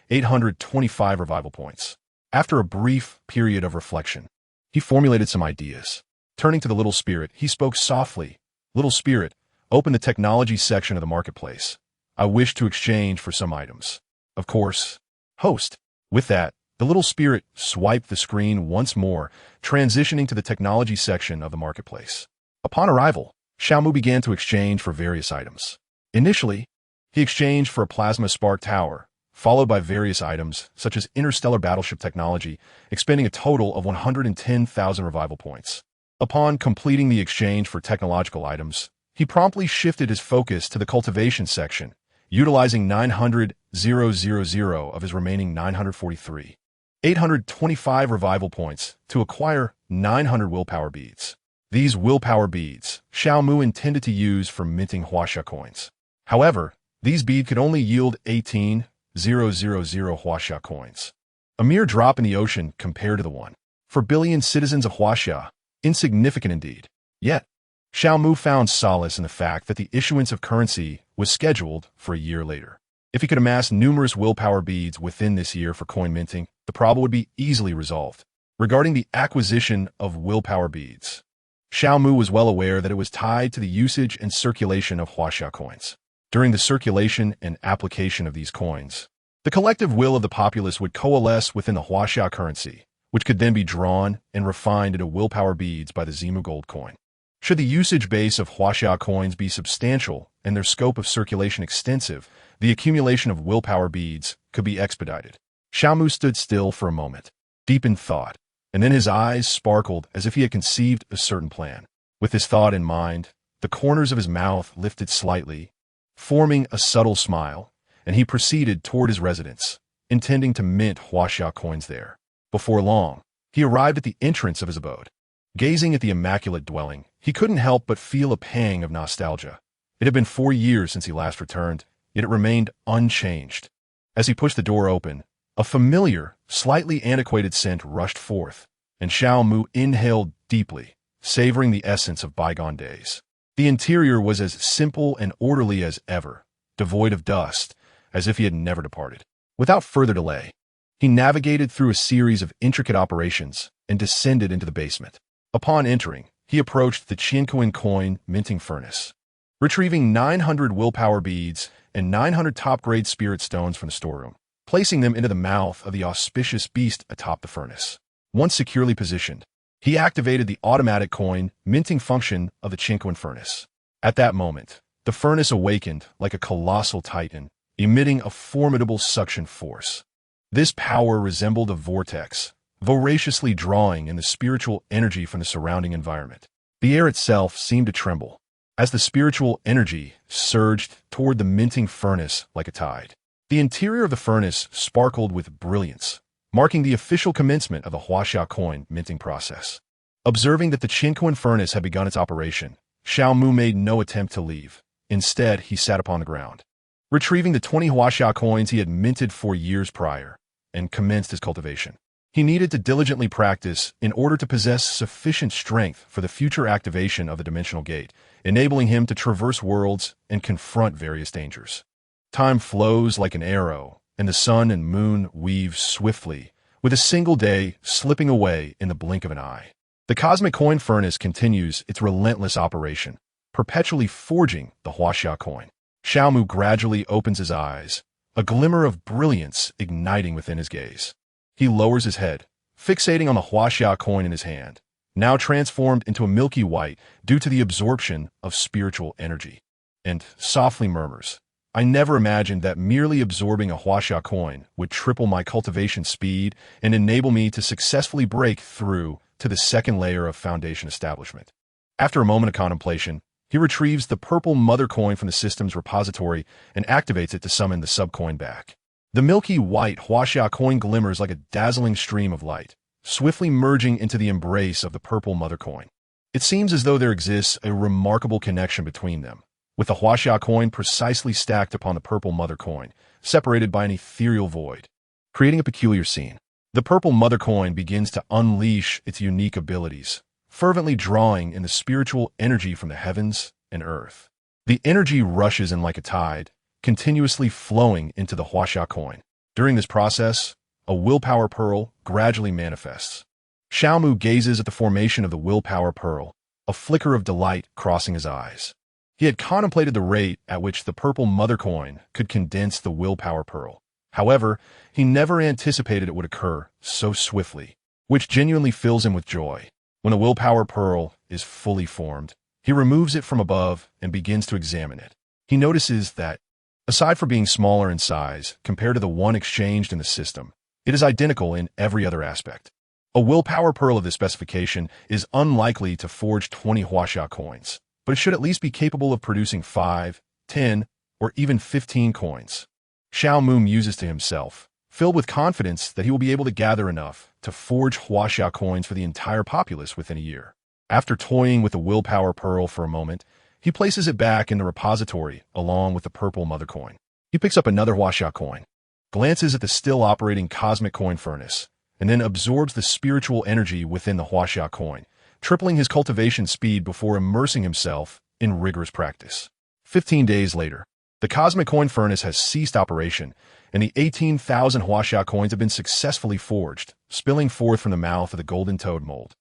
825 revival points. After a brief period of reflection, he formulated some ideas. Turning to the little spirit, he spoke softly. "Little spirit, open the technology section of the marketplace. I wish to exchange for some items." "Of course, host." With that, the little spirit swiped the screen once more, transitioning to the technology section of the marketplace. Upon arrival, Xiaomu began to exchange for various items. Initially, he exchanged for a plasma spark tower, followed by various items such as interstellar battleship technology, expending a total of 110,000 revival points. Upon completing the exchange for technological items, he promptly shifted his focus to the cultivation section, utilizing 900,000 of his remaining 943. 825 revival points to acquire 900 willpower beads. These willpower beads, Xiao Mu intended to use for minting Huaxia coins. However, these beads could only yield 18,000 Huaxia coins. A mere drop in the ocean compared to the one. For billion citizens of Huaxia, insignificant indeed. Yet, Xiao Mu found solace in the fact that the issuance of currency was scheduled for a year later. If he could amass numerous willpower beads within this year for coin minting, the problem would be easily resolved. Regarding the acquisition of willpower beads, Xiao Mu was well aware that it was tied to the usage and circulation of Huaxia coins. During the circulation and application of these coins, the collective will of the populace would coalesce within the Huaxia currency, which could then be drawn and refined into willpower beads by the Zimu gold coin. Should the usage base of Huaxia coins be substantial and their scope of circulation extensive, the accumulation of willpower beads could be expedited. Xiao Mu stood still for a moment, deep in thought, and then his eyes sparkled as if he had conceived a certain plan. With this thought in mind, the corners of his mouth lifted slightly, forming a subtle smile, and he proceeded toward his residence, intending to mint Huaxia coins there. Before long, he arrived at the entrance of his abode. Gazing at the immaculate dwelling, he couldn't help but feel a pang of nostalgia. It had been 4 years since he last returned, yet it remained unchanged. As he pushed the door open, a familiar, slightly antiquated scent rushed forth, and Xiao Mu inhaled deeply, savoring the essence of bygone days. The interior was as simple and orderly as ever, devoid of dust, as if he had never departed. Without further delay, he navigated through a series of intricate operations and descended into the basement. Upon entering, he approached the Qianquan coin minting furnace. Retrieving 900 willpower beads and 900 top-grade spirit stones from the storeroom, placing them into the mouth of the auspicious beast atop the furnace. Once securely positioned, he activated the automatic coin minting function of the Qianquan furnace. At that moment, the furnace awakened like a colossal titan, emitting a formidable suction force. This power resembled a vortex, voraciously drawing in the spiritual energy from the surrounding environment. The air itself seemed to tremble, as the spiritual energy surged toward the minting furnace like a tide. The interior of the furnace sparkled with brilliance, marking the official commencement of the Huaxia coin minting process. Observing that the Qianquan furnace had begun its operation, Xiao Mu made no attempt to leave. Instead, he sat upon the ground, retrieving the 20 Huaxia coins he had minted 4 years prior, and commenced his cultivation. He needed to diligently practice in order to possess sufficient strength for the future activation of the dimensional gate, enabling him to traverse worlds and confront various dangers. Time flows like an arrow, and the sun and moon weave swiftly, with a single day slipping away in the blink of an eye. The cosmic coin furnace continues its relentless operation, perpetually forging the Huaxia coin. Xiao Mu gradually opens his eyes, a glimmer of brilliance igniting within his gaze. He lowers his head, fixating on the Huaxia coin in his hand, now transformed into a milky white due to the absorption of spiritual energy, and softly murmurs, "I never imagined that merely absorbing a Huaxia coin would triple my cultivation speed and enable me to successfully break through to the second layer of foundation establishment." After a moment of contemplation, he retrieves the purple mother coin from the system's repository and activates it to summon the sub-coin back. The milky white Huaxia coin glimmers like a dazzling stream of light, swiftly merging into the embrace of the purple mother coin. It seems as though there exists a remarkable connection between them, with the Huaxia coin precisely stacked upon the purple mother coin, separated by an ethereal void, creating a peculiar scene. The purple mother coin begins to unleash its unique abilities, fervently drawing in the spiritual energy from the heavens and earth. The energy rushes in like a tide, continuously flowing into the Huaxia coin. During this process, a willpower pearl gradually manifests. Xiao Mu gazes at the formation of the willpower pearl, a flicker of delight crossing his eyes. He had contemplated the rate at which the purple mother coin could condense the willpower pearl. However, he never anticipated it would occur so swiftly, which genuinely fills him with joy. When the willpower pearl is fully formed, he removes it from above and begins to examine it. He notices that, aside from being smaller in size compared to the one exchanged in the system, it is identical in every other aspect. A willpower pearl of this specification is unlikely to forge 20 Huaxia coins, but it should at least be capable of producing 5, 10, or even 15 coins. Xiao Mu muses to himself, filled with confidence that he will be able to gather enough to forge Huaxia coins for the entire populace within a year. After toying with the willpower pearl for a moment, he places it back in the repository along with the purple mother coin. He picks up another Huaxia coin, glances at the still operating cosmic coin furnace, and then absorbs the spiritual energy within the Huaxia coin, tripling his cultivation speed before immersing himself in rigorous practice. 15 days later, the cosmic coin furnace has ceased operation, and the 18,000 Huaxia coins have been successfully forged, spilling forth from the mouth of the golden toad mold,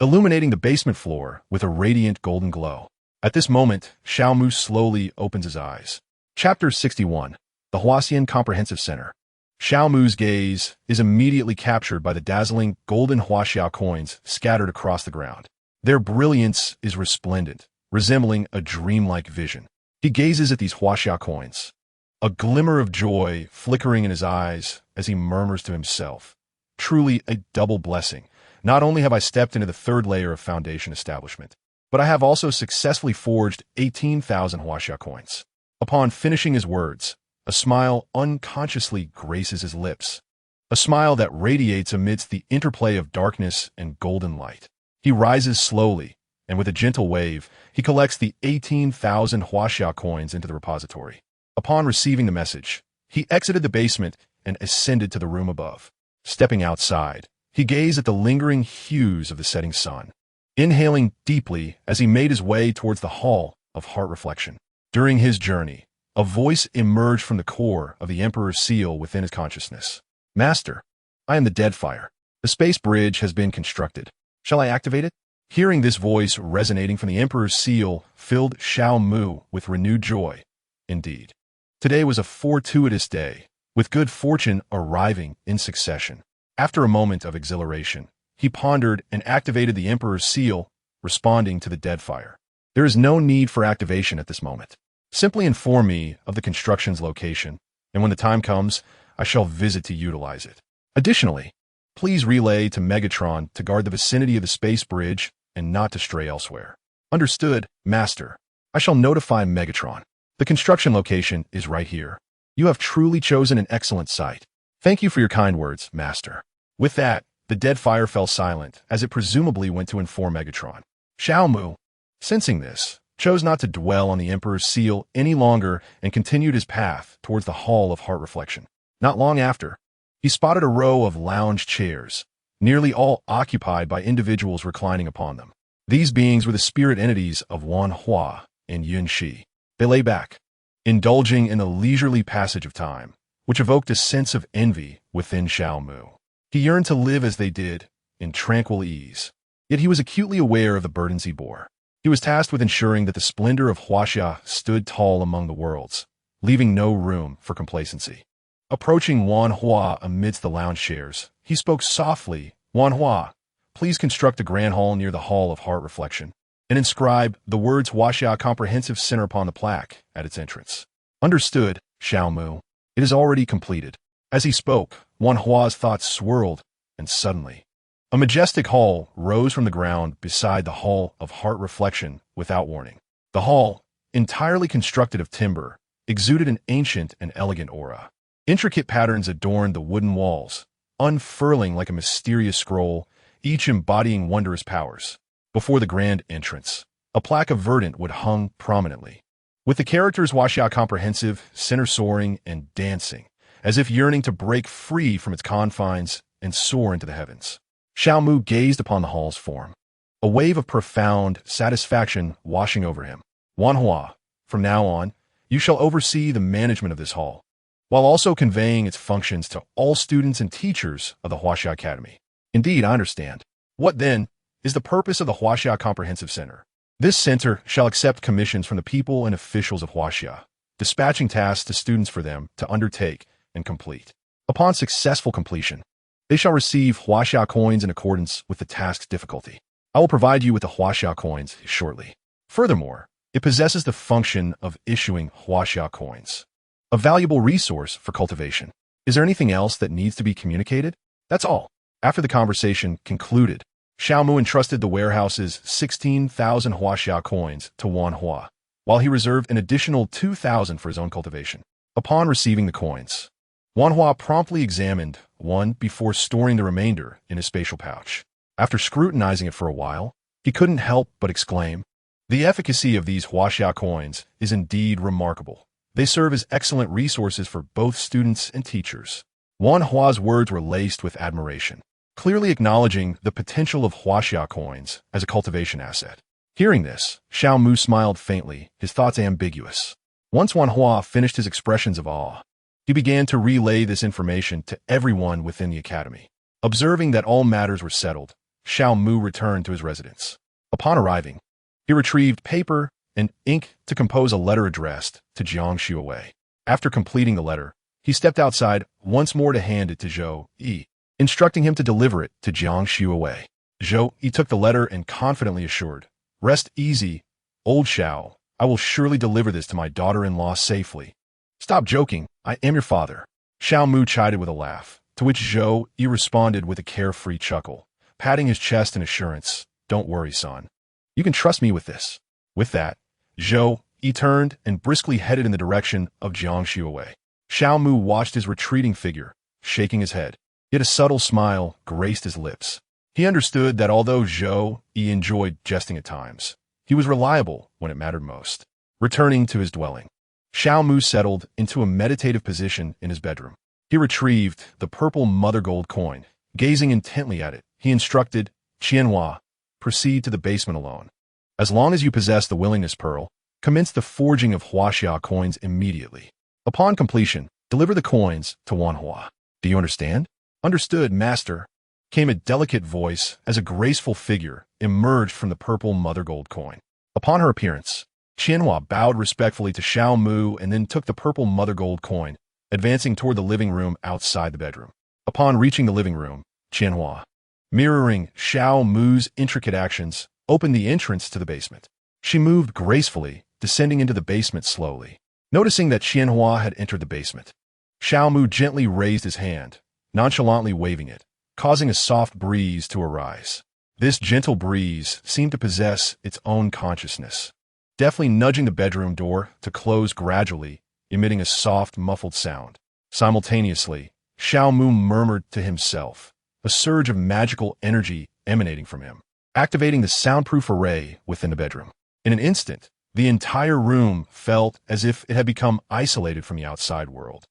illuminating the basement floor with a radiant golden glow. At this moment, Xiao Mu slowly opens his eyes. Chapter 61. The Huaxian Comprehensive Center. Xiao Mu's gaze is immediately captured by the dazzling golden Huaxia coins scattered across the ground. Their brilliance is resplendent, resembling a dreamlike vision. He gazes at these Huaxia coins, a glimmer of joy flickering in his eyes as he murmurs to himself, "Truly a double blessing. Not only have I stepped into the third layer of foundation establishment, but I have also successfully forged 18,000 Huaxia coins." Upon finishing his words, a smile unconsciously graces his lips, a smile that radiates amidst the interplay of darkness and golden light. He rises slowly, and with a gentle wave, he collects the 18,000 Huaxia coins into the repository. Upon receiving the message, he exited the basement and ascended to the room above. Stepping outside, he gazed at the lingering hues of the setting sun, inhaling deeply as he made his way towards the hall of heart reflection. During his journey, a voice emerged from the core of the Emperor's seal within his consciousness. "Master, I am the Deadfire. The space bridge has been constructed. Shall I activate it?" Hearing this voice resonating from the Emperor's seal filled Xiao Mu with renewed joy. Indeed, today was a fortuitous day, with good fortune arriving in succession. After a moment of exhilaration, he pondered and activated the Emperor's seal, responding to the Deadfire. "There is no need for activation at this moment. Simply inform me of the construction's location, and when the time comes, I shall visit to utilize it. Additionally, please relay to Megatron to guard the vicinity of the space bridge and not to stray elsewhere." "Understood, Master. I shall notify Megatron. The construction location is right here. You have truly chosen an excellent site. Thank you for your kind words, Master." With that, the Deadfire fell silent, as it presumably went to inform Megatron. Xiao Mu, sensing this, chose not to dwell on the Emperor's seal any longer and continued his path towards the Hall of Heart Reflection. Not long after, he spotted a row of lounge chairs, nearly all occupied by individuals reclining upon them. These beings were the spirit entities of Wan Hua and Yun Shi. They lay back, indulging in a leisurely passage of time, which evoked a sense of envy within Xiao Mu. He yearned to live as they did, in tranquil ease. Yet he was acutely aware of the burdens he bore. He was tasked with ensuring that the splendor of Huaxia stood tall among the worlds, leaving no room for complacency. Approaching Wan Hua amidst the lounge chairs, he spoke softly. "Wan Hua, please construct a grand hall near the Hall of Heart Reflection, and inscribe the words Huaxia Comprehensive Center upon the plaque at its entrance." "Understood, Xiao Mu. It is already completed." As he spoke, Wan Hua's thoughts swirled, and suddenly, a majestic hall rose from the ground beside the Hall of Heart Reflection without warning. The hall, entirely constructed of timber, exuded an ancient and elegant aura. Intricate patterns adorned the wooden walls, unfurling like a mysterious scroll, each embodying wondrous powers. Before the grand entrance, a plaque of verdant wood hung prominently, with the characters Huaxia Comprehensive Center soaring and dancing, as if yearning to break free from its confines and soar into the heavens. Xiao Mu gazed upon the hall's form, a wave of profound satisfaction washing over him. "Wan Hua, from now on, you shall oversee the management of this hall, while also conveying its functions to all students and teachers of the Huaxia Academy." "Indeed, I understand. What, then, is the purpose of the Huaxia Comprehensive Center?" "This center shall accept commissions from the people and officials of Huaxia, dispatching tasks to students for them to undertake and complete. Upon successful completion, they shall receive Huaxia coins in accordance with the task's difficulty. I will provide you with the Huaxia coins shortly. Furthermore, it possesses the function of issuing Huaxia coins, a valuable resource for cultivation. Is there anything else that needs to be communicated?" "That's all." After the conversation concluded, Xiao Mu entrusted the warehouse's 16,000 Huaxia coins to Wan Hua, while he reserved an additional 2,000 for his own cultivation. Upon receiving the coins, Wanhua promptly examined one before storing the remainder in his spatial pouch. After scrutinizing it for a while, he couldn't help but exclaim, "The efficacy of these Huaxia coins is indeed remarkable. They serve as excellent resources for both students and teachers." Wanhua's words were laced with admiration, clearly acknowledging the potential of Huaxia coins as a cultivation asset. Hearing this, Xiao Mu smiled faintly, his thoughts ambiguous. Once Wanhua finished his expressions of awe, he began to relay this information to everyone within the academy. Observing that all matters were settled, Xiao Mu returned to his residence. Upon arriving, he retrieved paper and ink to compose a letter addressed to Jiang Xuewei. After completing the letter, he stepped outside once more to hand it to Zhou Yi, instructing him to deliver it to Jiang Xuewei. Zhou Yi took the letter and confidently assured, "Rest easy, old Xiao. I will surely deliver this to my daughter-in-law safely." "Stop joking. I am your father." Xiao Mu chided with a laugh, to which Zhou Yi responded with a carefree chuckle, patting his chest in assurance. "Don't worry, son. You can trust me with this." With that, Zhou Yi turned and briskly headed in the direction of Jiang Xuewei. Xiao Mu watched his retreating figure, shaking his head. Yet a subtle smile graced his lips. He understood that although Zhou Yi enjoyed jesting at times, he was reliable when it mattered most. Returning to his dwelling, Xiao Mu settled into a meditative position in his bedroom. He retrieved the purple mother gold coin. Gazing intently at it, he instructed Qianhua, "Proceed to the basement alone. As long as you possess the willingness pearl, commence the forging of Huaxia coins immediately. Upon completion, deliver the coins to Wanhua. Do you understand?" "Understood, master," came a delicate voice as a graceful figure emerged from the purple mother gold coin. Upon her appearance, Qianhua bowed respectfully to Xiao Mu and then took the purple mother gold coin, advancing toward the living room outside the bedroom. Upon reaching the living room, Qianhua, mirroring Xiao Mu's intricate actions, opened the entrance to the basement. She moved gracefully, descending into the basement slowly. Noticing that Qianhua had entered the basement, Xiao Mu gently raised his hand, nonchalantly waving it, causing a soft breeze to arise. This gentle breeze seemed to possess its own consciousness, deftly nudging the bedroom door to close gradually, emitting a soft, muffled sound. Simultaneously, Xiao Mu murmured to himself, a surge of magical energy emanating from him, activating the soundproof array within the bedroom. In an instant, the entire room felt as if it had become isolated from the outside world.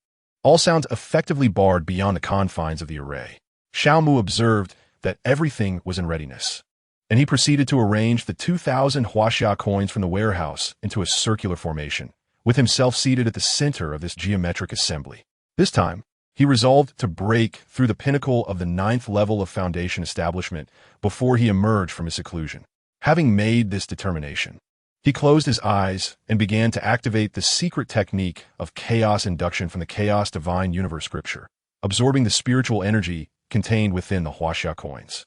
All sounds effectively barred beyond the confines of the array. Xiao Mu observed that everything was in readiness, and he proceeded to arrange the 2,000 Huaxia coins from the warehouse into a circular formation, with himself seated at the center of this geometric assembly. This time, he resolved to break through the pinnacle of the 9th level of foundation establishment before he emerged from his seclusion. Having made this determination, he closed his eyes and began to activate the secret technique of chaos induction from the Chaos Divine Universe scripture, absorbing the spiritual energy contained within the Huaxia coins,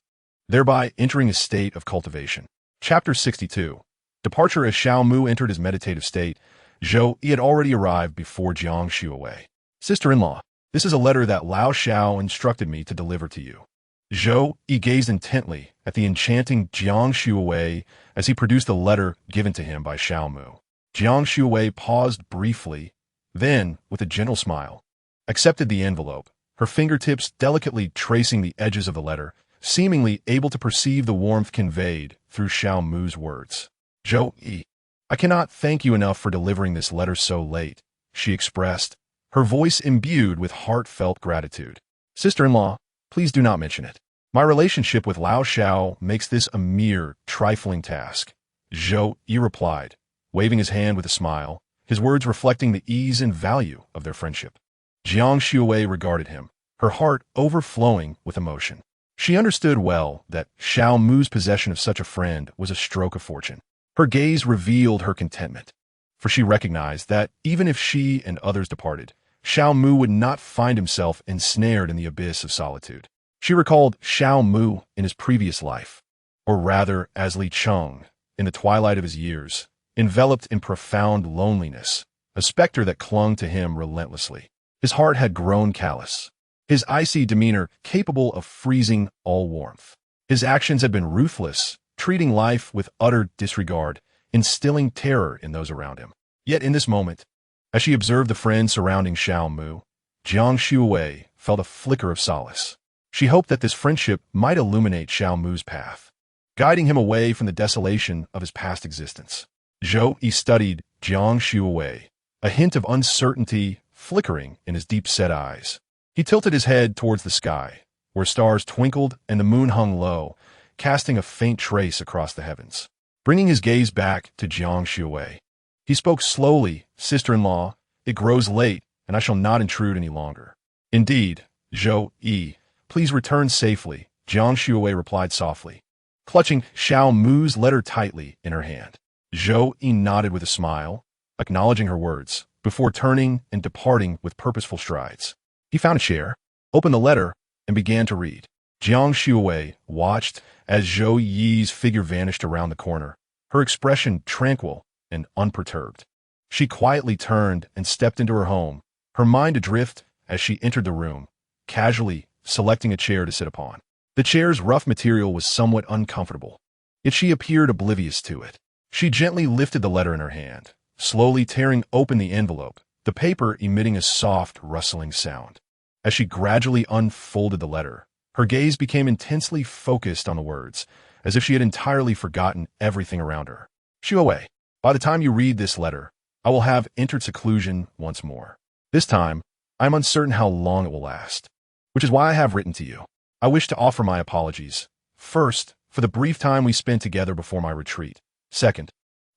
thereby entering a state of cultivation. Chapter 62. Departure. As Xiao Mu entered his meditative state, Zhou Yi had already arrived before Jiang Xuewei. "Sister-in-law, this is a letter that Lao Xiao instructed me to deliver to you." Zhou Yi gazed intently at the enchanting Jiang Xuewei as he produced the letter given to him by Xiao Mu. Jiang Xuewei paused briefly, then, with a gentle smile, accepted the envelope, her fingertips delicately tracing the edges of the letter, seemingly able to perceive the warmth conveyed through Xiao Mu's words. "Zhou Yi, I cannot thank you enough for delivering this letter so late," she expressed, her voice imbued with heartfelt gratitude. "Sister-in-law, please do not mention it. My relationship with Lao Xiao makes this a mere trifling task," Zhou Yi replied, waving his hand with a smile, his words reflecting the ease and value of their friendship. Jiang Xuewei regarded him, her heart overflowing with emotion. She understood well that Xiao Mu's possession of such a friend was a stroke of fortune. Her gaze revealed her contentment, for she recognized that even if she and others departed, Xiao Mu would not find himself ensnared in the abyss of solitude. She recalled Xiao Mu in his previous life, or rather as Li Cheng, in the twilight of his years, enveloped in profound loneliness, a specter that clung to him relentlessly. His heart had grown callous, his icy demeanor capable of freezing all warmth. His actions had been ruthless, treating life with utter disregard, instilling terror in those around him. Yet in this moment, as she observed the friends surrounding Xiao Mu, Jiang Shuwei felt a flicker of solace. She hoped that this friendship might illuminate Xiao Mu's path, guiding him away from the desolation of his past existence. Zhou Yi studied Jiang Shuwei, a hint of uncertainty flickering in his deep-set eyes. He tilted his head towards the sky, where stars twinkled and the moon hung low, casting a faint trace across the heavens. Bringing his gaze back to Jiang Shuwei, he spoke slowly, "Sister-in-law, it grows late, and I shall not intrude any longer." "Indeed, Zhou Yi, please return safely," Jiang Shuwei replied softly, clutching Xiao Mu's letter tightly in her hand. Zhou Yi nodded with a smile, acknowledging her words, before turning and departing with purposeful strides. He found a chair, opened the letter, and began to read. Jiang Shuwei watched as Zhou Yi's figure vanished around the corner, her expression tranquil and unperturbed. She quietly turned and stepped into her home, her mind adrift as she entered the room, casually selecting a chair to sit upon. The chair's rough material was somewhat uncomfortable, yet she appeared oblivious to it. She gently lifted the letter in her hand, slowly tearing open the envelope, the paper emitting a soft, rustling sound. As she gradually unfolded the letter, her gaze became intensely focused on the words, as if she had entirely forgotten everything around her. "Shuwei, by the time you read this letter, I will have entered seclusion once more. This time, I am uncertain how long it will last, which is why I have written to you. I wish to offer my apologies. First, for the brief time we spent together before my retreat. Second,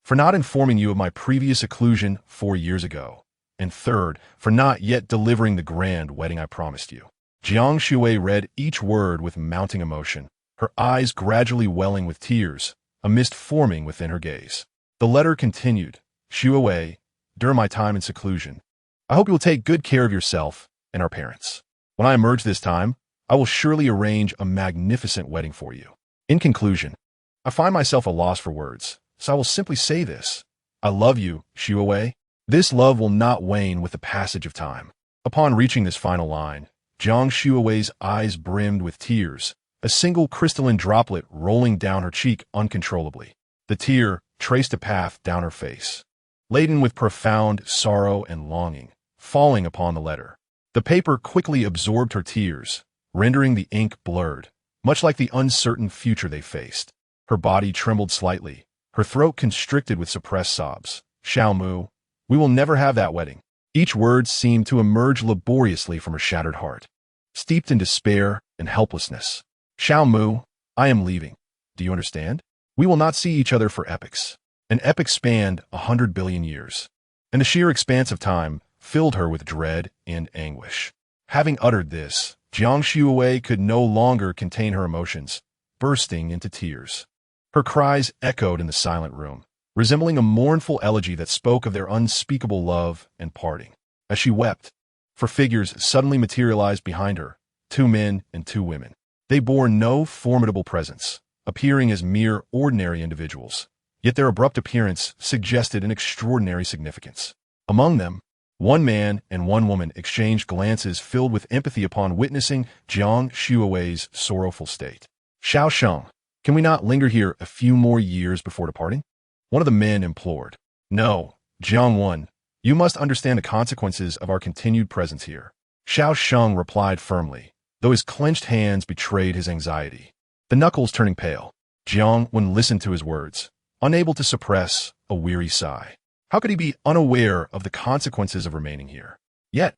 for not informing you of my previous seclusion 4 years ago. And third, for not yet delivering the grand wedding I promised you." Jiang Shuwei read each word with mounting emotion, her eyes gradually welling with tears, a mist forming within her gaze. The letter continued, "Shuwei, during my time in seclusion, I hope you will take good care of yourself and our parents. When I emerge this time, I will surely arrange a magnificent wedding for you. In conclusion, I find myself a loss for words, so I will simply say this. I love you, Shuwei. This love will not wane with the passage of time." Upon reaching this final line, Jiang Shuwei's eyes brimmed with tears, a single crystalline droplet rolling down her cheek uncontrollably. The tear traced a path down her face, laden with profound sorrow and longing, falling upon the letter. The paper quickly absorbed her tears, rendering the ink blurred, much like the uncertain future they faced. Her body trembled slightly, her throat constricted with suppressed sobs. "Xiao Mu, we will never have that wedding." Each word seemed to emerge laboriously from her shattered heart, steeped in despair and helplessness. "Xiao Mu, I am leaving. Do you understand? We will not see each other for epochs." An epoch spanned 100 billion years, and the sheer expanse of time filled her with dread and anguish. Having uttered this, Jiang Shuwei could no longer contain her emotions, bursting into tears. Her cries echoed in the silent room, resembling a mournful elegy that spoke of their unspeakable love and parting. As she wept, for figures suddenly materialized behind her, 2 men and 2 women. They bore no formidable presence, appearing as mere ordinary individuals, yet their abrupt appearance suggested an extraordinary significance. Among them, 1 man and 1 woman exchanged glances filled with empathy upon witnessing Jiang Shuwei's sorrowful state. "Xiao Sheng, can we not linger here a few more years before departing?" one of the men implored. "No, Jiang Wen, you must understand the consequences of our continued presence here." Xiao Sheng replied firmly, though his clenched hands betrayed his anxiety, the knuckles turning pale. Jiang Wen listened to his words, unable to suppress a weary sigh. How could he be unaware of the consequences of remaining here? Yet,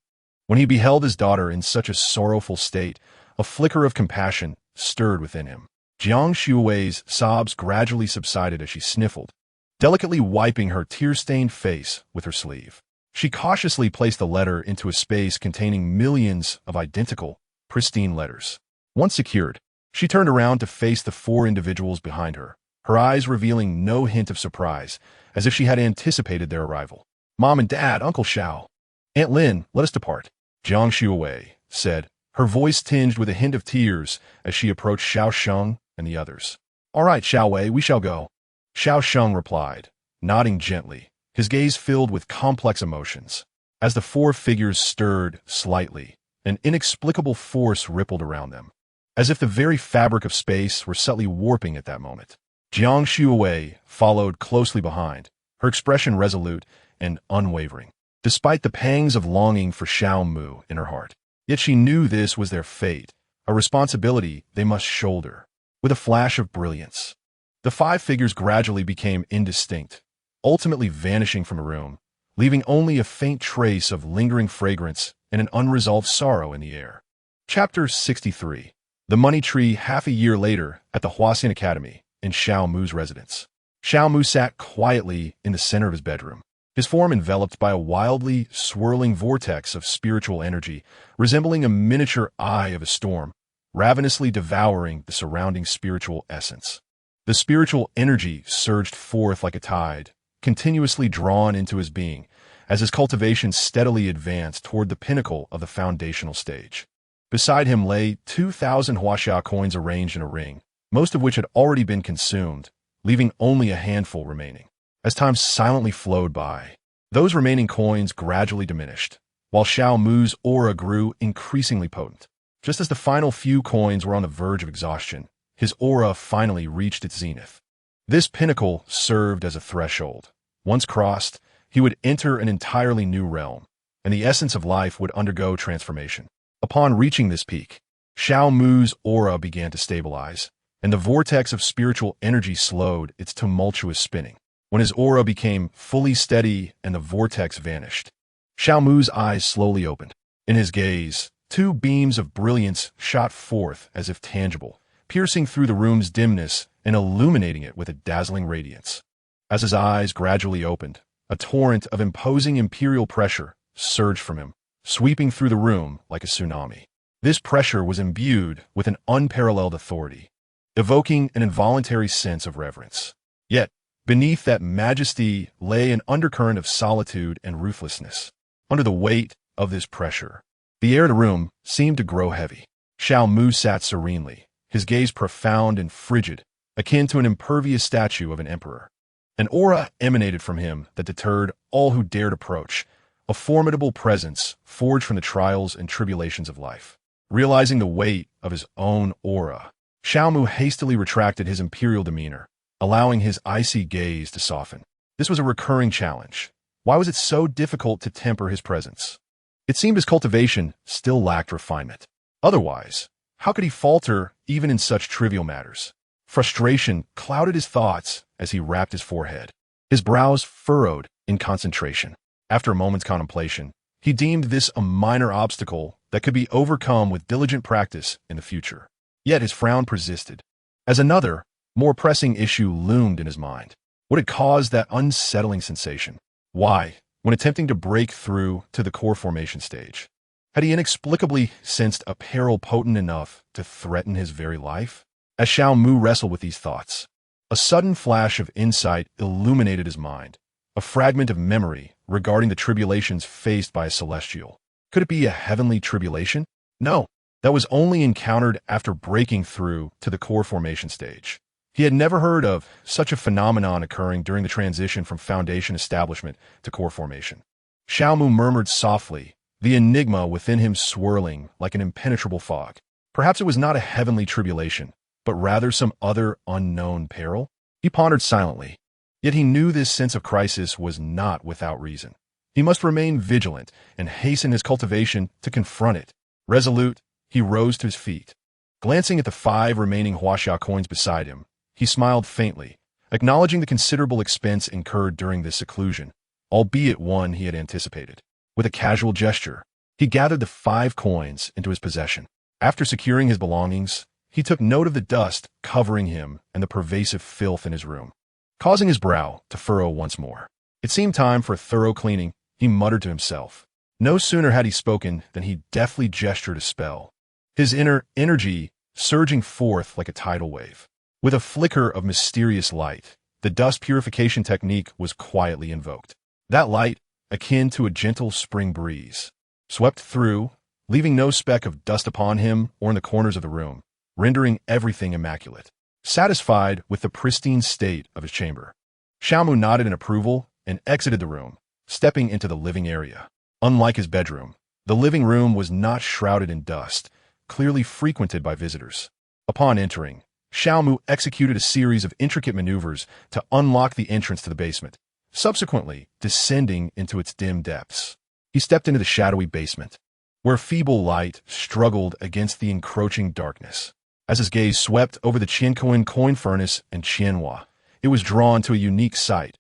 when he beheld his daughter in such a sorrowful state, a flicker of compassion stirred within him. Jiang Shuwei's sobs gradually subsided as she sniffled, delicately wiping her tear-stained face with her sleeve. She cautiously placed the letter into a space containing millions of identical, pristine letters. Once secured, she turned around to face the 4 individuals behind her, her eyes revealing no hint of surprise, as if she had anticipated their arrival. "Mom and Dad, Uncle Xiao, Aunt Lin, let us depart," Jiang Shuwei said, her voice tinged with a hint of tears as she approached Xiao Sheng and the others. "All right, Xiao Wei, we shall go," Xiao Sheng replied, nodding gently, his gaze filled with complex emotions. As the 4 figures stirred slightly, an inexplicable force rippled around them, as if the very fabric of space were subtly warping at that moment. Jiang Shuwei followed closely behind, her expression resolute and unwavering. despite the pangs of longing for Xiao Mu in her heart. Yet she knew this was their fate, a responsibility they must shoulder. With a flash of brilliance, the five figures gradually became indistinct, ultimately vanishing from the room, leaving only a faint trace of lingering fragrance and an unresolved sorrow in the air. Chapter 63. The Money Tree. Half a year later, at the Huaxian Academy, in Xiao Mu's residence. Xiao Mu sat quietly in the center of his bedroom, his form enveloped by a wildly swirling vortex of spiritual energy, resembling a miniature eye of a storm, ravenously devouring the surrounding spiritual essence. The spiritual energy surged forth like a tide, continuously drawn into his being, as his cultivation steadily advanced toward the pinnacle of the foundational stage. Beside him lay 2,000 huaxia coins arranged in a ring, most of which had already been consumed, leaving only a handful remaining. As time silently flowed by, those remaining coins gradually diminished, while Xiao Mu's aura grew increasingly potent. Just as the final few coins were on the verge of exhaustion, his aura finally reached its zenith. This pinnacle served as a threshold. Once crossed, he would enter an entirely new realm, and the essence of life would undergo transformation. Upon reaching this peak, Xiao Mu's aura began to stabilize, and the vortex of spiritual energy slowed its tumultuous spinning. When his aura became fully steady and the vortex vanished, Xiao Mu's eyes slowly opened. In his gaze, two beams of brilliance shot forth as if tangible, piercing through the room's dimness and illuminating it with a dazzling radiance. As his eyes gradually opened, a torrent of imposing imperial pressure surged from him, sweeping through the room like a tsunami. This pressure was imbued with an unparalleled authority, evoking an involuntary sense of reverence. Yet, beneath that majesty lay an undercurrent of solitude and ruthlessness. Under the weight of this pressure, the air in the room seemed to grow heavy. Xiao Mu sat serenely, his gaze profound and frigid, akin to an impervious statue of an emperor. An aura emanated from him that deterred all who dared approach, a formidable presence forged from the trials and tribulations of life. Realizing the weight of his own aura, Xiao Mu hastily retracted his imperial demeanor, allowing his icy gaze to soften. This was a recurring challenge. Why was it so difficult to temper his presence? It seemed his cultivation still lacked refinement. Otherwise, how could he falter even in such trivial matters? Frustration clouded his thoughts as he rapped his forehead. His brows furrowed in concentration. After a moment's contemplation, he deemed this a minor obstacle that could be overcome with diligent practice in the future. Yet his frown persisted, as another, more pressing issue loomed in his mind. What had caused that unsettling sensation? Why, when attempting to break through to the core formation stage, had he inexplicably sensed a peril potent enough to threaten his very life? As Xiao Mu wrestled with these thoughts, a sudden flash of insight illuminated his mind, a fragment of memory regarding the tribulations faced by a celestial. Could it be a heavenly tribulation? No, that was only encountered after breaking through to the core formation stage. He had never heard of such a phenomenon occurring during the transition from foundation establishment to core formation. Xiao Mu murmured softly, the enigma within him swirling like an impenetrable fog. Perhaps it was not a heavenly tribulation, but rather some other unknown peril? He pondered silently, yet he knew this sense of crisis was not without reason. He must remain vigilant and hasten his cultivation to confront it. Resolute, he rose to his feet. Glancing at the 5 remaining huaxia coins beside him, he smiled faintly, acknowledging the considerable expense incurred during this seclusion, albeit one he had anticipated. With a casual gesture, he gathered the 5 coins into his possession. After securing his belongings, he took note of the dust covering him and the pervasive filth in his room. Causing his brow to furrow once more, it seemed time for a thorough cleaning. He muttered to himself. No sooner had he spoken than he deftly gestured a spell, his inner energy surging forth like a tidal wave. With a flicker of mysterious light, the dust purification technique was quietly invoked. That light, akin to a gentle spring breeze, swept through, leaving no speck of dust upon him or in the corners of the room, rendering everything immaculate. Satisfied with the pristine state of his chamber, Xiao Mu nodded in approval and exited the room, stepping into the living area. Unlike his bedroom, the living room was not shrouded in dust, clearly frequented by visitors. Upon entering, Xiao Mu executed a series of intricate maneuvers to unlock the entrance to the basement, subsequently descending into its dim depths. He stepped into the shadowy basement, where feeble light struggled against the encroaching darkness. As his gaze swept over the Qiancoin coin furnace and Qianhua, it was drawn to a unique sight,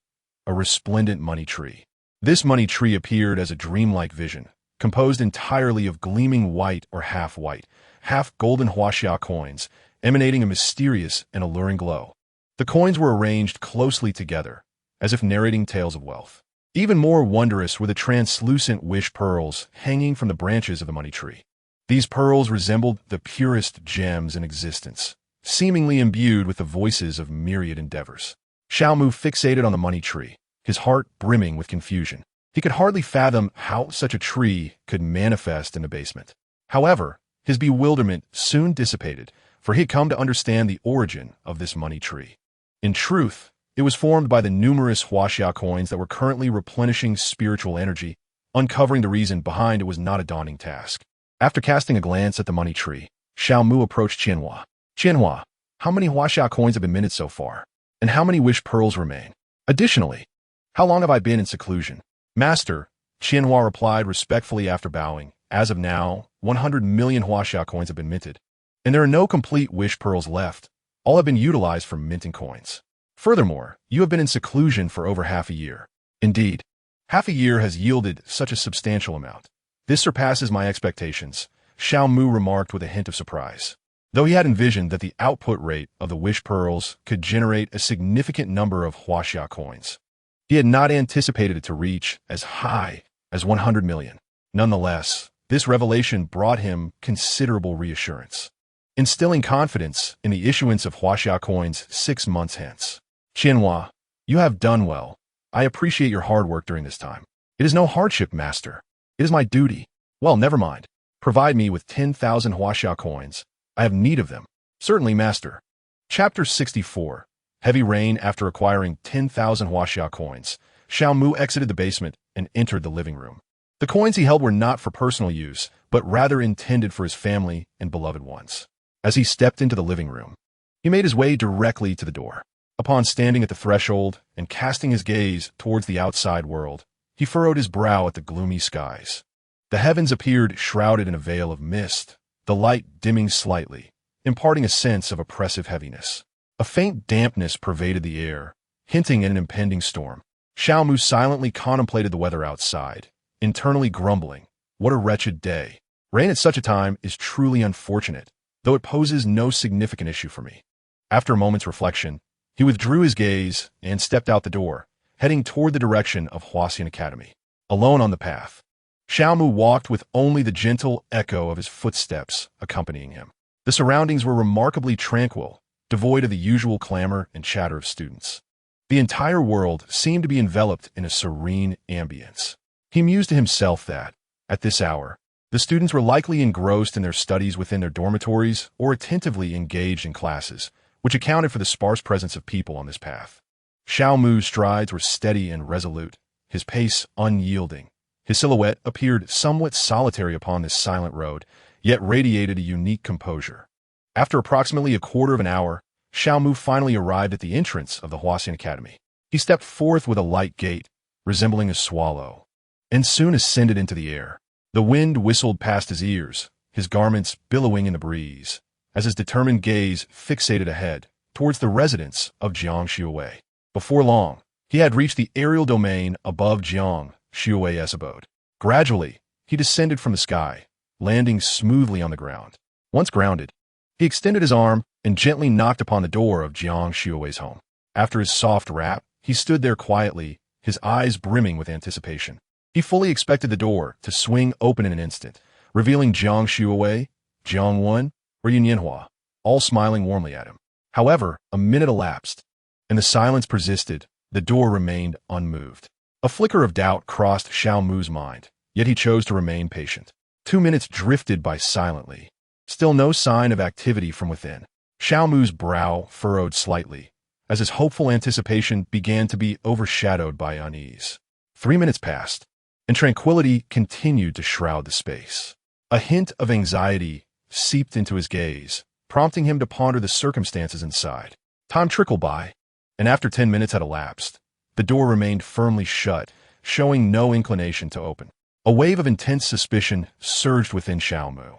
a resplendent money tree. This money tree appeared as a dreamlike vision, composed entirely of gleaming white or half-white, half-golden huaxia coins, emanating a mysterious and alluring glow. The coins were arranged closely together, as if narrating tales of wealth. Even more wondrous were the translucent wish pearls hanging from the branches of the money tree. These pearls resembled the purest gems in existence, seemingly imbued with the voices of myriad endeavors. Xiaomu fixated on the money tree, his heart brimming with confusion. He could hardly fathom how such a tree could manifest in the basement. However, his bewilderment soon dissipated, for he had come to understand the origin of this money tree. In truth, it was formed by the numerous huaxia coins that were currently replenishing spiritual energy. Uncovering the reason behind it was not a daunting task. After casting a glance at the money tree, Xiaomu approached Qianhua. Qianhua, how many huaxia coins have been minted so far? And how many wish pearls remain? Additionally, how long have I been in seclusion? Master, Qianhua replied respectfully after bowing. As of now, 100 million huaxia coins have been minted, and there are no complete wish pearls left. All have been utilized for minting coins. Furthermore, you have been in seclusion for over half a year. Indeed, half a year has yielded such a substantial amount. This surpasses my expectations, Xiaomu remarked with a hint of surprise. Though he had envisioned that the output rate of the wish pearls could generate a significant number of huaxia coins, he had not anticipated it to reach as high as 100 million. Nonetheless, this revelation brought him considerable reassurance, instilling confidence in the issuance of huaxia coins 6 months hence. Qianhua, you have done well. I appreciate your hard work during this time. It is no hardship, master. It is my duty. Well, never mind. Provide me with 10,000 huaxia coins. I have need of them. Certainly, master. Chapter 64. Heavy rain. After acquiring 10,000 huaxia coins, Xiaomu exited the basement and entered the living room. The coins he held were not for personal use, but rather intended for his family and beloved ones. As he stepped into the living room, he made his way directly to the door. Upon standing at the threshold and casting his gaze towards the outside world, he furrowed his brow at the gloomy skies. The heavens appeared shrouded in a veil of mist, the light dimming slightly, imparting a sense of oppressive heaviness. A faint dampness pervaded the air, hinting at an impending storm. Xiaomu silently contemplated the weather outside, internally grumbling, "What a wretched day. Rain at such a time is truly unfortunate, though it poses no significant issue for me." After a moment's reflection, he withdrew his gaze and stepped out the door, heading toward the direction of Huaxian Academy. Alone on the path, Xiaomu walked with only the gentle echo of his footsteps accompanying him. The surroundings were remarkably tranquil, devoid of the usual clamor and chatter of students. The entire world seemed to be enveloped in a serene ambience. He mused to himself that, at this hour, the students were likely engrossed in their studies within their dormitories or attentively engaged in classes, which accounted for the sparse presence of people on this path. Xiaomu's strides were steady and resolute, his pace unyielding. His silhouette appeared somewhat solitary upon this silent road, yet radiated a unique composure. After approximately a quarter of an hour, Xiaomu finally arrived at the entrance of the Huaxian Academy. He stepped forth with a light gait, resembling a swallow, and soon ascended into the air. The wind whistled past his ears, his garments billowing in the breeze, as his determined gaze fixated ahead, towards the residence of Jiang Xiuwei. Before long, he had reached the aerial domain above Jiang Xiuwei's abode. Gradually, he descended from the sky, landing smoothly on the ground. Once grounded, he extended his arm and gently knocked upon the door of Jiang Xiuwei's home. After his soft rap, he stood there quietly, his eyes brimming with anticipation. He fully expected the door to swing open in an instant, revealing Jiang Xiuwei, Jiang Wen, or Yunyanhua, all smiling warmly at him. However, a minute elapsed, and the silence persisted. The door remained unmoved. A flicker of doubt crossed Xiaomu's mind, yet he chose to remain patient. 2 minutes drifted by silently. Still no sign of activity from within. Xiaomu's brow furrowed slightly, as his hopeful anticipation began to be overshadowed by unease. 3 minutes passed, and tranquility continued to shroud the space. A hint of anxiety seeped into his gaze, prompting him to ponder the circumstances inside. Time trickled by, and after 10 minutes had elapsed, The door remained firmly shut, showing no inclination to open. A wave of intense suspicion surged within Xiao Mu.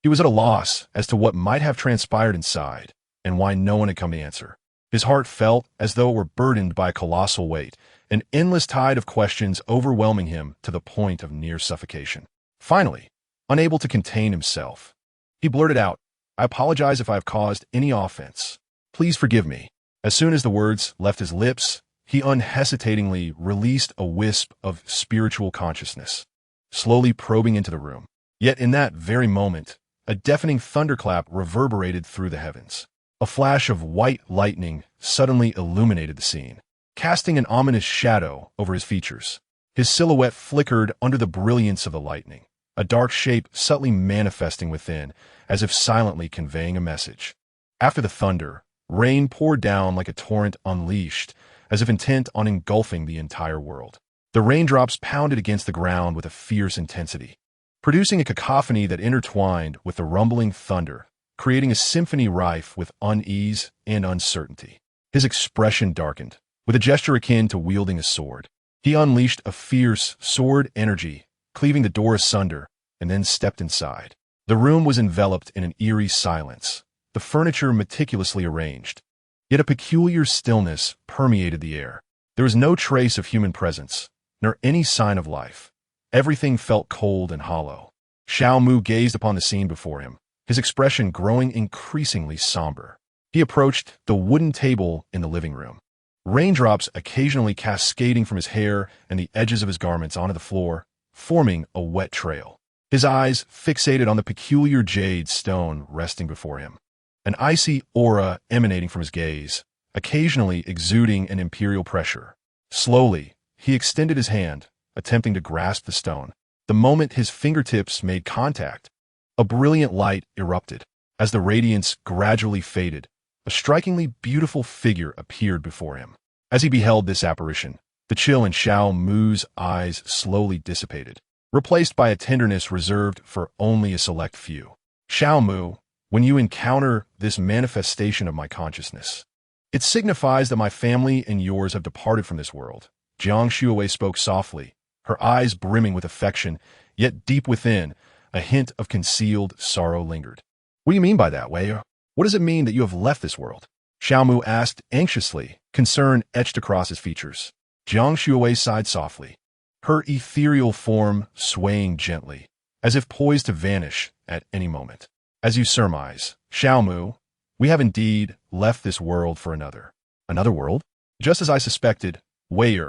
He was at a loss as to what might have transpired inside, and why no one had come to answer. His heart felt as though it were burdened by a colossal weight, an endless tide of questions overwhelming him to the point of near suffocation. Finally, unable to contain himself, he blurted out, "I apologize if I have caused any offense. Please forgive me." As soon as the words left his lips, he unhesitatingly released a wisp of spiritual consciousness, slowly probing into the room. Yet in that very moment, a deafening thunderclap reverberated through the heavens. A flash of white lightning suddenly illuminated the scene, casting an ominous shadow over his features. His silhouette flickered under the brilliance of the lightning, a dark shape subtly manifesting within, as if silently conveying a message. After the thunder, rain poured down like a torrent unleashed, as if intent on engulfing the entire world. The raindrops pounded against the ground with a fierce intensity, producing a cacophony that intertwined with the rumbling thunder, creating a symphony rife with unease and uncertainty. His expression darkened. With a gesture akin to wielding a sword, he unleashed a fierce sword energy, cleaving the door asunder, and then stepped inside. The room was enveloped in an eerie silence, the furniture meticulously arranged. Yet a peculiar stillness permeated the air. There was no trace of human presence, nor any sign of life. Everything felt cold and hollow. Xiao Mu gazed upon the scene before him, his expression growing increasingly somber. He approached the wooden table in the living room. Raindrops occasionally cascading from his hair and the edges of his garments onto the floor, forming a wet trail. His eyes fixated on the peculiar jade stone resting before him, an icy aura emanating from his gaze, occasionally exuding an imperial pressure. Slowly, he extended his hand, attempting to grasp the stone. The moment his fingertips made contact, a brilliant light erupted. As the radiance gradually faded, a strikingly beautiful figure appeared before him. As he beheld this apparition, the chill in Xiao Mu's eyes slowly dissipated, replaced by a tenderness reserved for only a select few. "Xiao Mu, when you encounter this manifestation of my consciousness, it signifies that my family and yours have departed from this world." Jiang Shuowei spoke softly, her eyes brimming with affection, yet deep within, a hint of concealed sorrow lingered. "What do you mean by that, Wei? What does it mean that you have left this world?" Xiao Mu asked anxiously, concern etched across his features. Jiang Shuowei sighed softly, her ethereal form swaying gently, as if poised to vanish at any moment. "As you surmise, Xiao Mu, we have indeed left this world for another." "Another world?" "Just as I suspected, Wei,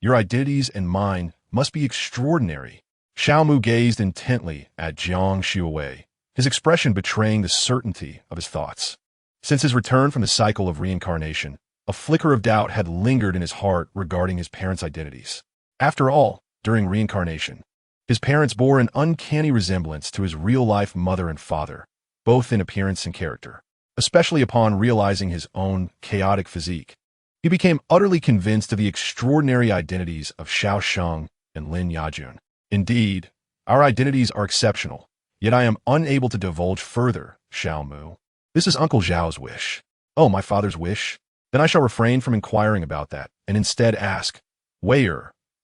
your identities and mine must be extraordinary." Xiao Mu gazed intently at Jiang Shuowei, his expression betraying the certainty of his thoughts. Since his return from the cycle of reincarnation, a flicker of doubt had lingered in his heart regarding his parents' identities. After all, during reincarnation, his parents bore an uncanny resemblance to his real-life mother and father, both in appearance and character. Especially upon realizing his own chaotic physique, he became utterly convinced of the extraordinary identities of Xiao Sheng and Lin Yajun. "Indeed, our identities are exceptional, yet I am unable to divulge further, Xiao Mu. This is Uncle Zhao's wish." "Oh, my father's wish? Then I shall refrain from inquiring about that, and instead ask, Wei,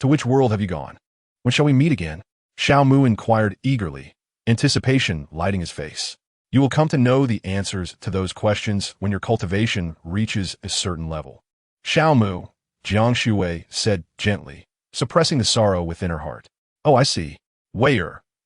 to which world have you gone? When shall we meet again?" Xiao Mu inquired eagerly, anticipation lighting his face. "You will come to know the answers to those questions when your cultivation reaches a certain level." "Xiao Mu," Jiang Shuowei said gently, suppressing the sorrow within her heart. "Oh, I see. Wei,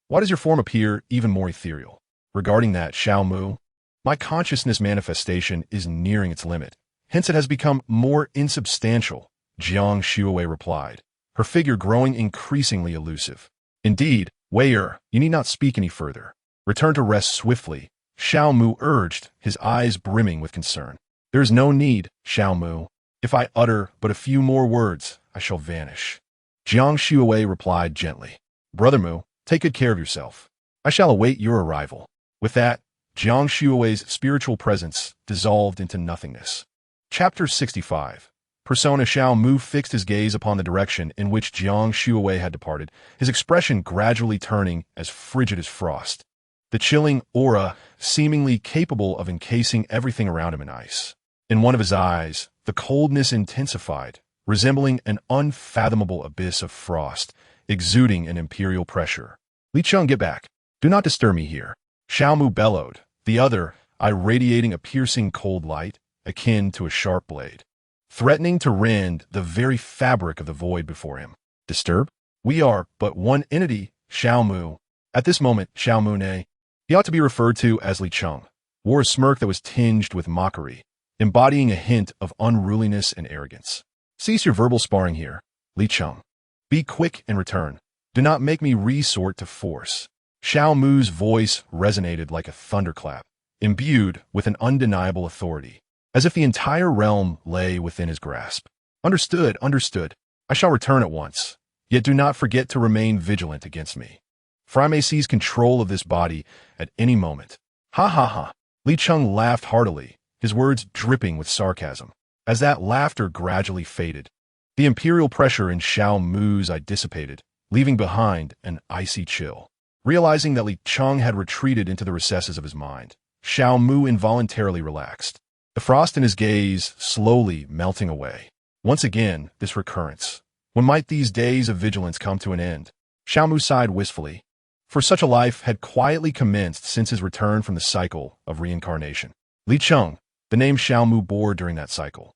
why does your form appear even more ethereal?" "Regarding that, Xiao Mu, my consciousness manifestation is nearing its limit. Hence it has become more insubstantial," Jiang Shuowei replied, her figure growing increasingly elusive. "Indeed, Wei, you need not speak any further. Return to rest swiftly," Xiao Mu urged, his eyes brimming with concern. "There is no need, Xiao Mu. If I utter but a few more words, I shall vanish." Jiang Shuowei replied gently, "Brother Mu, take good care of yourself. I shall await your arrival." With that, Jiang Shuowei's spiritual presence dissolved into nothingness. Chapter 65. Persona Xiao Mu fixed his gaze upon the direction in which Jiang Shuowei had departed, his expression gradually turning as frigid as frost, the chilling aura seemingly capable of encasing everything around him in ice. In one of his eyes, the coldness intensified, resembling an unfathomable abyss of frost, exuding an imperial pressure. Li Cheng, get back. Do not disturb me here. Xiao Mu bellowed, the other eye radiating a piercing cold light, akin to a sharp blade, threatening to rend the very fabric of the void before him. Disturb? We are but one entity, Xiao Mu. At this moment, Xiao Mu, nay, he ought to be referred to as Li Cheng, wore a smirk that was tinged with mockery, embodying a hint of unruliness and arrogance. Cease your verbal sparring here, Li Cheng. Be quick and return. Do not make me resort to force. Xiao Mu's voice resonated like a thunderclap, imbued with an undeniable authority, as if the entire realm lay within his grasp. Understood, understood. I shall return at once. Yet do not forget to remain vigilant against me, for I may seize control of this body at any moment. Ha ha ha. Li Cheng laughed heartily, his words dripping with sarcasm. As that laughter gradually faded, the imperial pressure in Xiao Mu's eye dissipated, leaving behind an icy chill. Realizing that Li Cheng had retreated into the recesses of his mind, Xiao Mu involuntarily relaxed, the frost in his gaze slowly melting away. Once again, this recurrence. When might these days of vigilance come to an end? Xiao Mu sighed wistfully, for such a life had quietly commenced since his return from the cycle of reincarnation. Li Cheng, the name Xiao Mu bore during that cycle,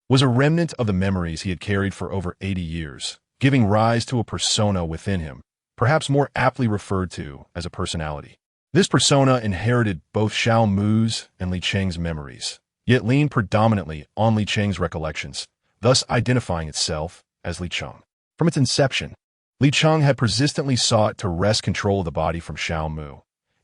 was a remnant of the memories he had carried for over 80 years, giving rise to a persona within him, perhaps more aptly referred to as a personality. This persona inherited both Xiao Mu's and Li Cheng's memories, yet leaned predominantly on Li Cheng's recollections, thus identifying itself as Li Cheng. From its inception, Li Cheng had persistently sought to wrest control of the body from Xiao Mu,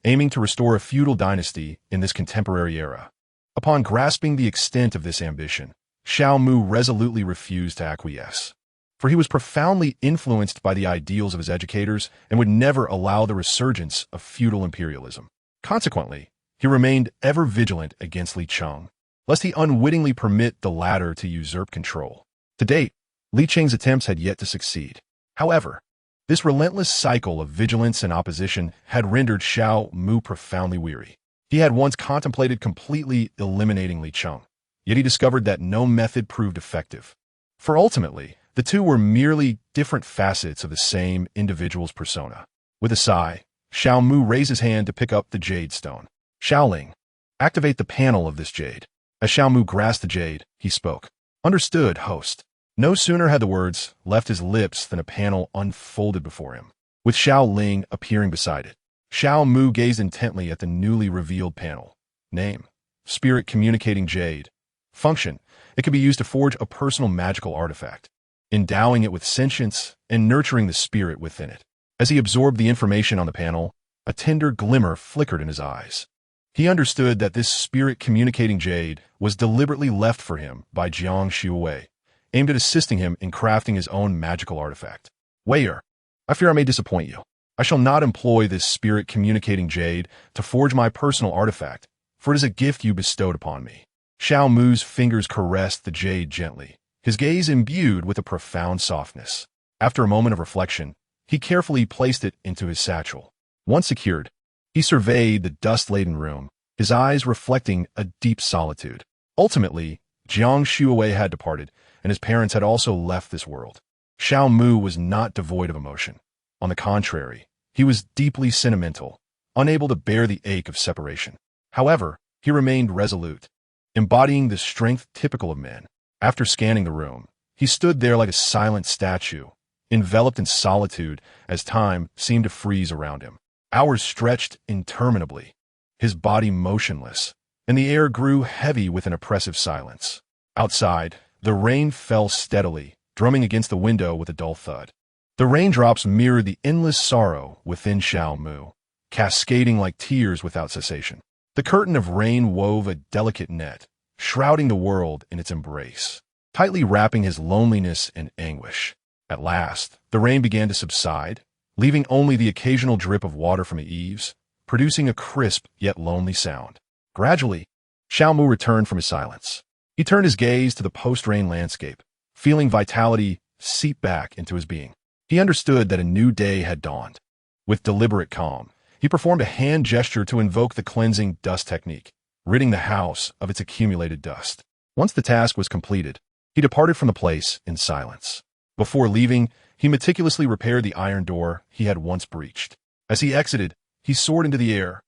aiming to restore a feudal dynasty in this contemporary era. Upon grasping the extent of this ambition, Xiao Mu resolutely refused to acquiesce, for he was profoundly influenced by the ideals of his educators and would never allow the resurgence of feudal imperialism. Consequently, he remained ever vigilant against Li Cheng, lest he unwittingly permit the latter to usurp control. To date, Li Cheng's attempts had yet to succeed. However, this relentless cycle of vigilance and opposition had rendered Xiao Mu profoundly weary. He had once contemplated completely eliminating Li Cheng, yet he discovered that no method proved effective. For ultimately, the two were merely different facets of the same individual's persona. With a sigh, Xiao Mu raised his hand to pick up the jade stone. Xiaoling, activate the panel of this jade. As Xiao Mu grasped the jade, he spoke. Understood, host. No sooner had the words left his lips than a panel unfolded before him, with Xiao Ling appearing beside it. Xiao Mu gazed intently at the newly revealed panel. Name: Spirit Communicating Jade. Function: it can be used to forge a personal magical artifact, endowing it with sentience and nurturing the spirit within it. As he absorbed the information on the panel, a tender glimmer flickered in his eyes. He understood that this spirit-communicating jade was deliberately left for him by Jiang Xuewei, aimed at assisting him in crafting his own magical artifact. Wayer, I fear I may disappoint you. I shall not employ this spirit-communicating jade to forge my personal artifact, for it is a gift you bestowed upon me. Xiao Mu's fingers caressed the jade gently, his gaze imbued with a profound softness. After a moment of reflection, he carefully placed it into his satchel. Once secured, he surveyed the dust-laden room, his eyes reflecting a deep solitude. Ultimately, Jiang Xuewei had departed, and his parents had also left this world. Xiao Mu was not devoid of emotion. On the contrary, he was deeply sentimental, unable to bear the ache of separation. However, he remained resolute, embodying the strength typical of men. After scanning the room, he stood there like a silent statue, enveloped in solitude as time seemed to freeze around him. Hours stretched interminably, his body motionless, and the air grew heavy with an oppressive silence. Outside, the rain fell steadily, drumming against the window with a dull thud. The raindrops mirrored the endless sorrow within Xiao Mu, cascading like tears without cessation. The curtain of rain wove a delicate net, shrouding the world in its embrace, tightly wrapping his loneliness and anguish. At last, the rain began to subside, leaving only the occasional drip of water from the eaves, producing a crisp yet lonely sound. Gradually, Xiao Mu returned from his silence. He turned his gaze to the post-rain landscape, feeling vitality seep back into his being. He understood that a new day had dawned. With deliberate calm, he performed a hand gesture to invoke the cleansing dust technique, ridding the house of its accumulated dust. Once the task was completed, He departed from the place in silence. Before leaving, he meticulously repaired the iron door he had once breached. As he exited, he soared into the air,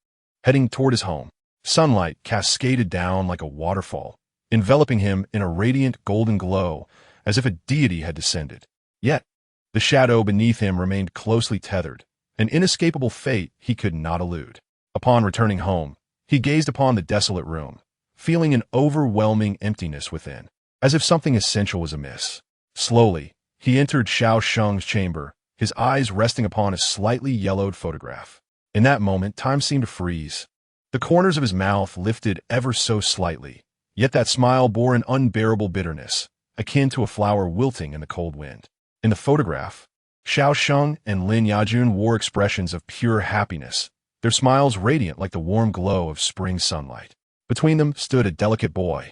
heading toward his home. Sunlight cascaded down like a waterfall, enveloping him in a radiant golden glow, as if a deity had descended. Yet, the shadow beneath him remained closely tethered, an inescapable fate he could not elude. Upon returning home, he gazed upon the desolate room, feeling an overwhelming emptiness within, as if something essential was amiss. Slowly, he entered Xiao Sheng's chamber, his eyes resting upon a slightly yellowed photograph. In that moment, time seemed to freeze. The corners of his mouth lifted ever so slightly, yet that smile bore an unbearable bitterness, akin to a flower wilting in the cold wind. In the photograph, Xiao Sheng and Lin Yajun wore expressions of pure happiness, their smiles radiant like the warm glow of spring sunlight. Between them stood a delicate boy,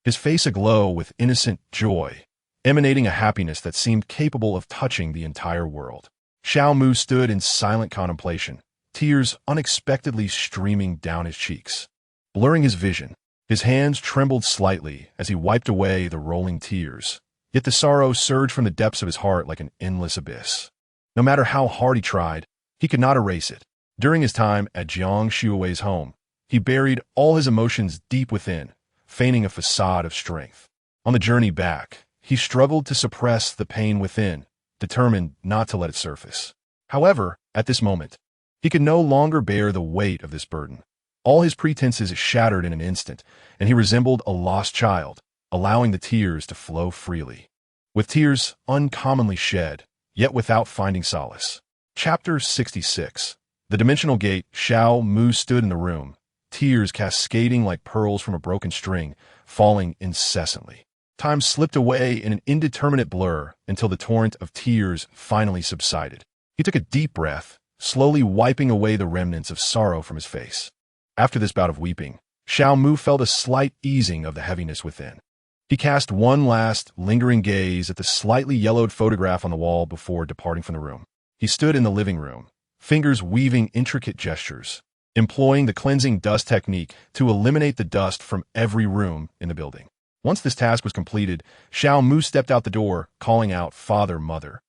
his face aglow with innocent joy, emanating a happiness that seemed capable of touching the entire world. Xiao Mu stood in silent contemplation, tears unexpectedly streaming down his cheeks. Blurring his vision, his hands trembled slightly as he wiped away the rolling tears, yet the sorrow surged from the depths of his heart like an endless abyss. No matter how hard he tried, he could not erase it. During his time at Jiang Shuiwei's home, he buried all his emotions deep within, feigning a facade of strength. On the journey back, he struggled to suppress the pain within, determined not to let it surface. However, at this moment, he could no longer bear the weight of this burden. All his pretenses shattered in an instant, and he resembled a lost child, allowing the tears to flow freely. With tears uncommonly shed, yet without finding solace. Chapter 66. The dimensional gate. Xiao Mu stood in the room, tears cascading like pearls from a broken string, falling incessantly. Time slipped away in an indeterminate blur until the torrent of tears finally subsided. He took a deep breath, slowly wiping away the remnants of sorrow from his face. After this bout of weeping, Xiao Mu felt a slight easing of the heaviness within. He cast one last, lingering gaze at the slightly yellowed photograph on the wall before departing from the room. He stood in the living room, fingers weaving intricate gestures, employing the cleansing dust technique to eliminate the dust from every room in the building. Once this task was completed, Xiao Mu stepped out the door, calling out, "Father, Mother.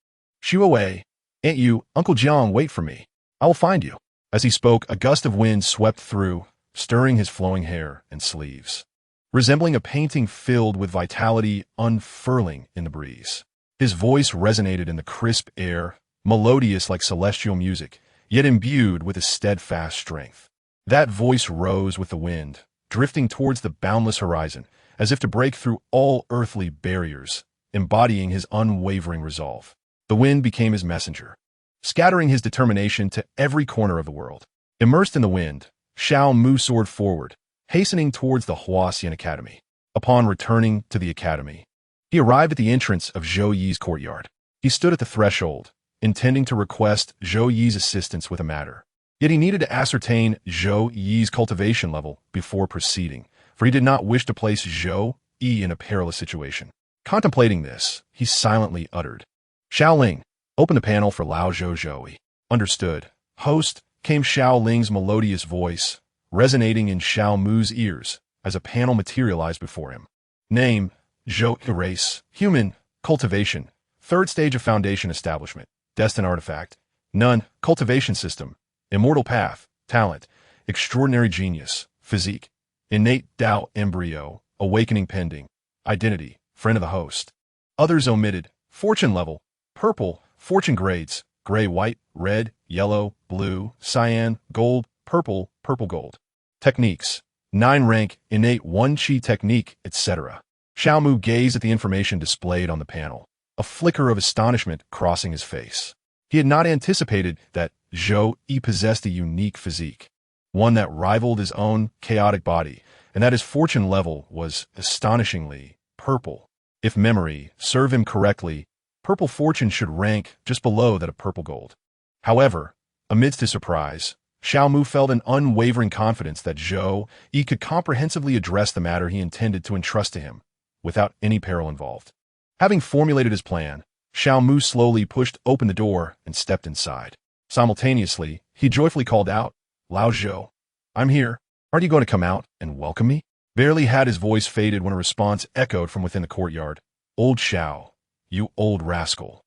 Shuiwei, Aunt Yu, Uncle Jiang, wait for me. I will find you." As he spoke, a gust of wind swept through, stirring his flowing hair and sleeves, resembling a painting filled with vitality unfurling in the breeze. His voice resonated in the crisp air, melodious like celestial music, yet imbued with a steadfast strength. That voice rose with the wind, drifting towards the boundless horizon, as if to break through all earthly barriers, embodying his unwavering resolve. The wind became his messenger, scattering his determination to every corner of the world. Immersed in the wind, Xiao Mu soared forward, hastening towards the Huaxian Academy. Upon returning to the academy, he arrived at the entrance of Zhou Yi's courtyard. He stood at the threshold, intending to request Zhou Yi's assistance with a matter. Yet he needed to ascertain Zhou Yi's cultivation level before proceeding, for he did not wish to place Zhou Yi in a perilous situation. Contemplating this, he silently uttered, "Xiao Ling, open the panel for Lao Zhou Zhou." Understood. Host, came Xiao Ling's melodious voice, resonating in Xiao Mu's ears as a panel materialized before him. Name, Zhou Race, Human, Cultivation, Third Stage of Foundation Establishment, Destined Artifact, None, Cultivation System, Immortal Path, Talent, Extraordinary Genius, Physique, Innate Tao Embryo, Awakening Pending, Identity, Friend of the Host. Others omitted. Fortune Level, Purple, Fortune Grades, Gray White, Red, Yellow, Blue, Cyan, Gold, Purple, Purple Gold. Techniques, 9 rank, Innate 1 Chi Technique, etc. Xiao Mu gazed at the information displayed on the panel, a flicker of astonishment crossing his face. He had not anticipated that Zhou Yi possessed a unique physique, one that rivaled his own chaotic body, and that his fortune level was astonishingly purple. If memory served him correctly, purple fortune should rank just below that of purple gold. However, amidst his surprise, Xiao Mu felt an unwavering confidence that Zhou Yi could comprehensively address the matter he intended to entrust to him, without any peril involved. Having formulated his plan, Xiao Mu slowly pushed open the door and stepped inside. Simultaneously, he joyfully called out, "Lao Zhou, I'm here. Aren't you going to come out and welcome me?" Barely had his voice faded when a response echoed from within the courtyard. "Old Xiao, you old rascal.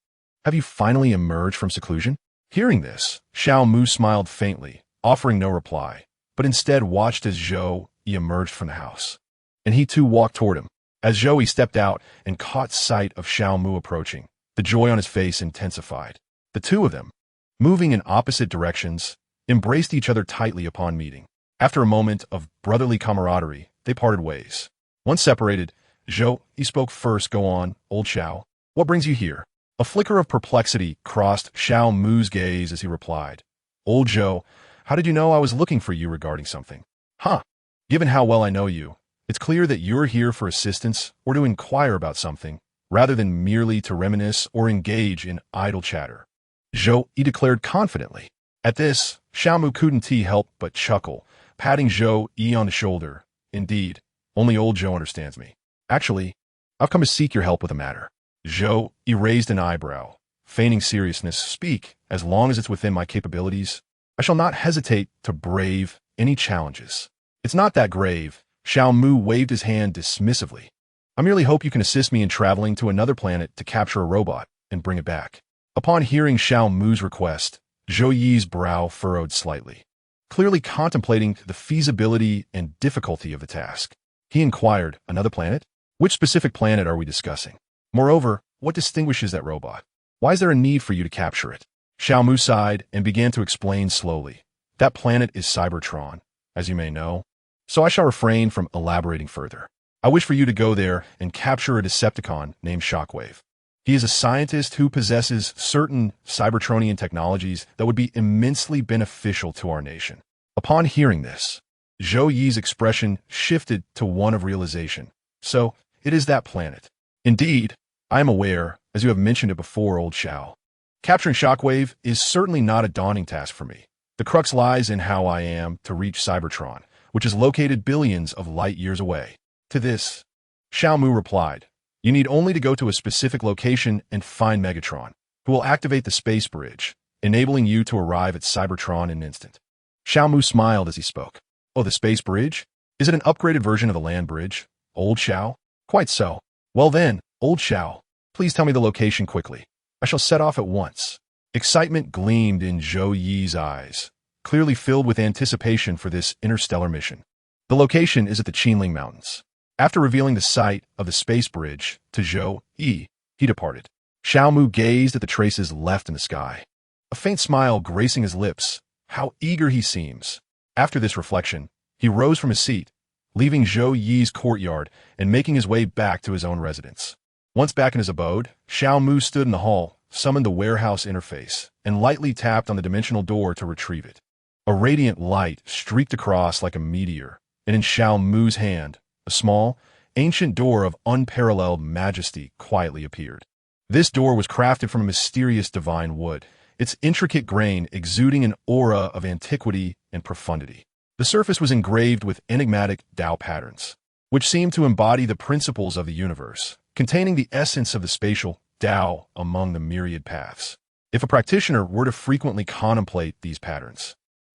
Have you finally emerged from seclusion?" Hearing this, Xiao Mu smiled faintly, offering no reply, but instead watched as Zhou Yi emerged from the house. And he too walked toward him. As Zhou Yi stepped out and caught sight of Xiao Mu approaching, the joy on his face intensified. The two of them, moving in opposite directions, embraced each other tightly upon meeting. After a moment of brotherly camaraderie, they parted ways. Once separated, Zhou Yi spoke first. "Go on, old Xiao. What brings you here?" A flicker of perplexity crossed Xiao Mu's gaze as he replied, "Old Zhou, how did you know I was looking for you regarding something?" "Huh. Given how well I know you, it's clear that you're here for assistance or to inquire about something, rather than merely to reminisce or engage in idle chatter," Zhou Yi declared confidently. At this, Xiao Mu couldn't help but chuckle, patting Zhou Yi on the shoulder. "Indeed, only old Zhou understands me. Actually, I've come to seek your help with a matter." Zhou Yi raised an eyebrow, feigning seriousness. "Speak, as long as it's within my capabilities. I shall not hesitate to brave any challenges." "It's not that grave," Xiao Mu waved his hand dismissively. "I merely hope you can assist me in traveling to another planet to capture a robot and bring it back." Upon hearing Xiao Mu's request, Zhou Yi's brow furrowed slightly, clearly contemplating the feasibility and difficulty of the task. He inquired, "Another planet? Which specific planet are we discussing? Moreover, what distinguishes that robot? Why is there a need for you to capture it?" Xiao Mu sighed and began to explain slowly. "That planet is Cybertron, as you may know, so I shall refrain from elaborating further. I wish for you to go there and capture a Decepticon named Shockwave. He is a scientist who possesses certain Cybertronian technologies that would be immensely beneficial to our nation." Upon hearing this, Zhou Yi's expression shifted to one of realization. "So, it is that planet." "Indeed, I am aware, as you have mentioned it before, old Xiao. Capturing Shockwave is certainly not a daunting task for me. The crux lies in how I am to reach Cybertron, which is located billions of light years away." To this, Xiao Mu replied, "You need only to go to a specific location and find Megatron, who will activate the space bridge, enabling you to arrive at Cybertron in an instant." Xiao Mu smiled as he spoke. "Oh, the space bridge? Is it an upgraded version of the land bridge, old Xiao?" "Quite so. Well then, old Xiao, please tell me the location quickly. I shall set off at once." Excitement gleamed in Zhou Yi's eyes, clearly filled with anticipation for this interstellar mission. The location is at the Qinling Mountains. After revealing the site of the space bridge to Zhou Yi, he departed. Xiao Mu gazed at the traces left in the sky, a faint smile gracing his lips. How eager he seems. After this reflection, he rose from his seat, leaving Zhou Yi's courtyard and making his way back to his own residence. Once back in his abode, Xiao Mu stood in the hall, summoned the warehouse interface, and lightly tapped on the dimensional door to retrieve it. A radiant light streaked across like a meteor, and in Xiao Mu's hand, a small, ancient door of unparalleled majesty quietly appeared. This door was crafted from a mysterious divine wood, its intricate grain exuding an aura of antiquity and profundity. The surface was engraved with enigmatic Tao patterns, which seemed to embody the principles of the universe, containing the essence of the spatial Tao among the myriad paths. If a practitioner were to frequently contemplate these patterns,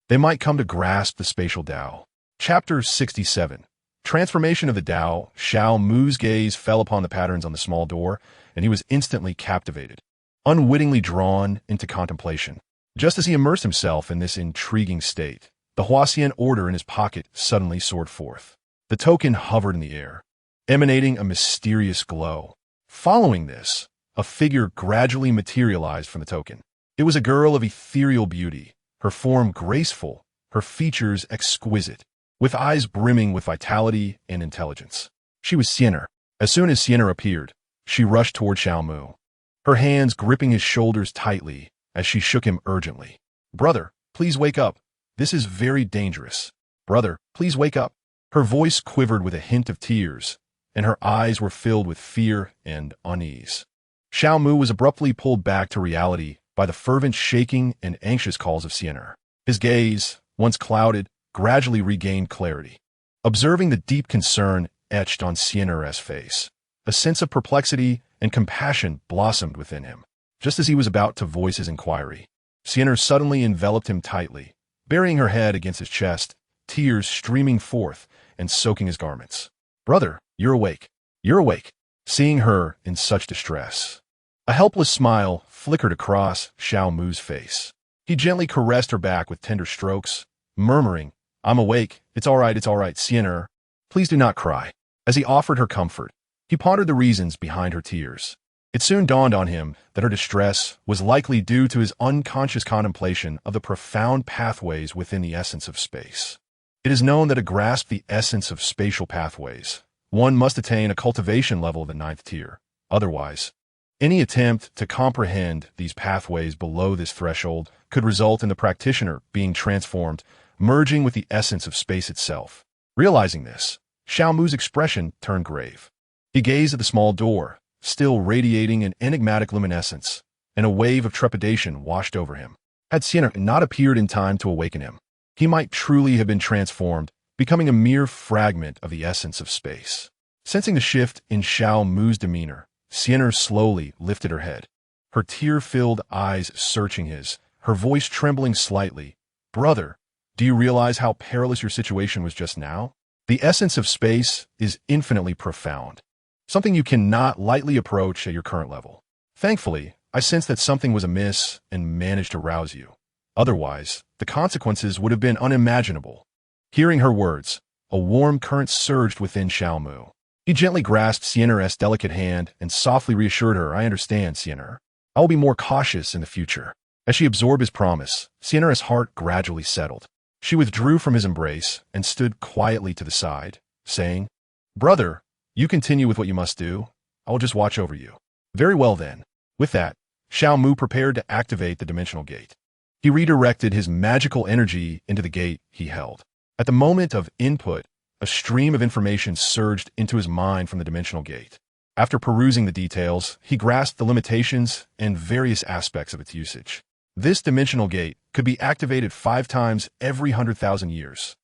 they might come to grasp the spatial Tao. Chapter 67. Transformation of the Tao. Xiao Mu's gaze fell upon the patterns on the small door, and he was instantly captivated, unwittingly drawn into contemplation. Just as he immersed himself in this intriguing state, the Huaxian order in his pocket suddenly soared forth. The token hovered in the air, emanating a mysterious glow. Following this, a figure gradually materialized from the token. It was a girl of ethereal beauty, her form graceful, her features exquisite, with eyes brimming with vitality and intelligence. She was Siener. As soon as Siener appeared, she rushed toward Xiao Mu, her hands gripping his shoulders tightly as she shook him urgently. "Brother, please wake up. This is very dangerous. Brother, please wake up." Her voice quivered with a hint of tears, and her eyes were filled with fear and unease. Xiao Mu was abruptly pulled back to reality by the fervent shaking and anxious calls of Siener. His gaze, once clouded, gradually regained clarity. Observing the deep concern etched on Siener's face, a sense of perplexity and compassion blossomed within him. Just as he was about to voice his inquiry, Siener suddenly enveloped him tightly, burying her head against his chest, tears streaming forth and soaking his garments. "Brother, you're awake. You're awake." seeing her in such distress. A helpless smile flickered across Xiao Mu's face. He gently caressed her back with tender strokes, murmuring, "I'm awake. It's all right, Sienna. Please do not cry." As he offered her comfort, he pondered the reasons behind her tears. It soon dawned on him that her distress was likely due to his unconscious contemplation of the profound pathways within the essence of space. It is known that to grasp the essence of spatial pathways, one must attain a cultivation level of the 9th tier. Otherwise, any attempt to comprehend these pathways below this threshold could result in the practitioner being transformed, merging with the essence of space itself. Realizing this, Xiao Mu's expression turned grave. He gazed at the small door, still radiating an enigmatic luminescence, and a wave of trepidation washed over him. Had Sienna not appeared in time to awaken him, he might truly have been transformed, becoming a mere fragment of the essence of space. Sensing the shift in Xiao Mu's demeanor, Sienna slowly lifted her head, her tear-filled eyes searching his, her voice trembling slightly. "Brother, do you realize how perilous your situation was just now? The essence of space is infinitely profound, something you cannot lightly approach at your current level. Thankfully, I sensed that something was amiss and managed to rouse you. Otherwise, the consequences would have been unimaginable." Hearing her words, a warm current surged within Xiao Mu. He gently grasped Sienna's delicate hand and softly reassured her, "I understand, Sienna. I will be more cautious in the future." As she absorbed his promise, Sienna's heart gradually settled. She withdrew from his embrace and stood quietly to the side, saying, "Brother, you continue with what you must do. I will just watch over you." "Very well then." With that, Xiao Mu prepared to activate the dimensional gate. He redirected his magical energy into the gate he held. At the moment of input, a stream of information surged into his mind from the dimensional gate. After perusing the details, he grasped the limitations and various aspects of its usage. This dimensional gate could be activated 5 times every 100,000 years.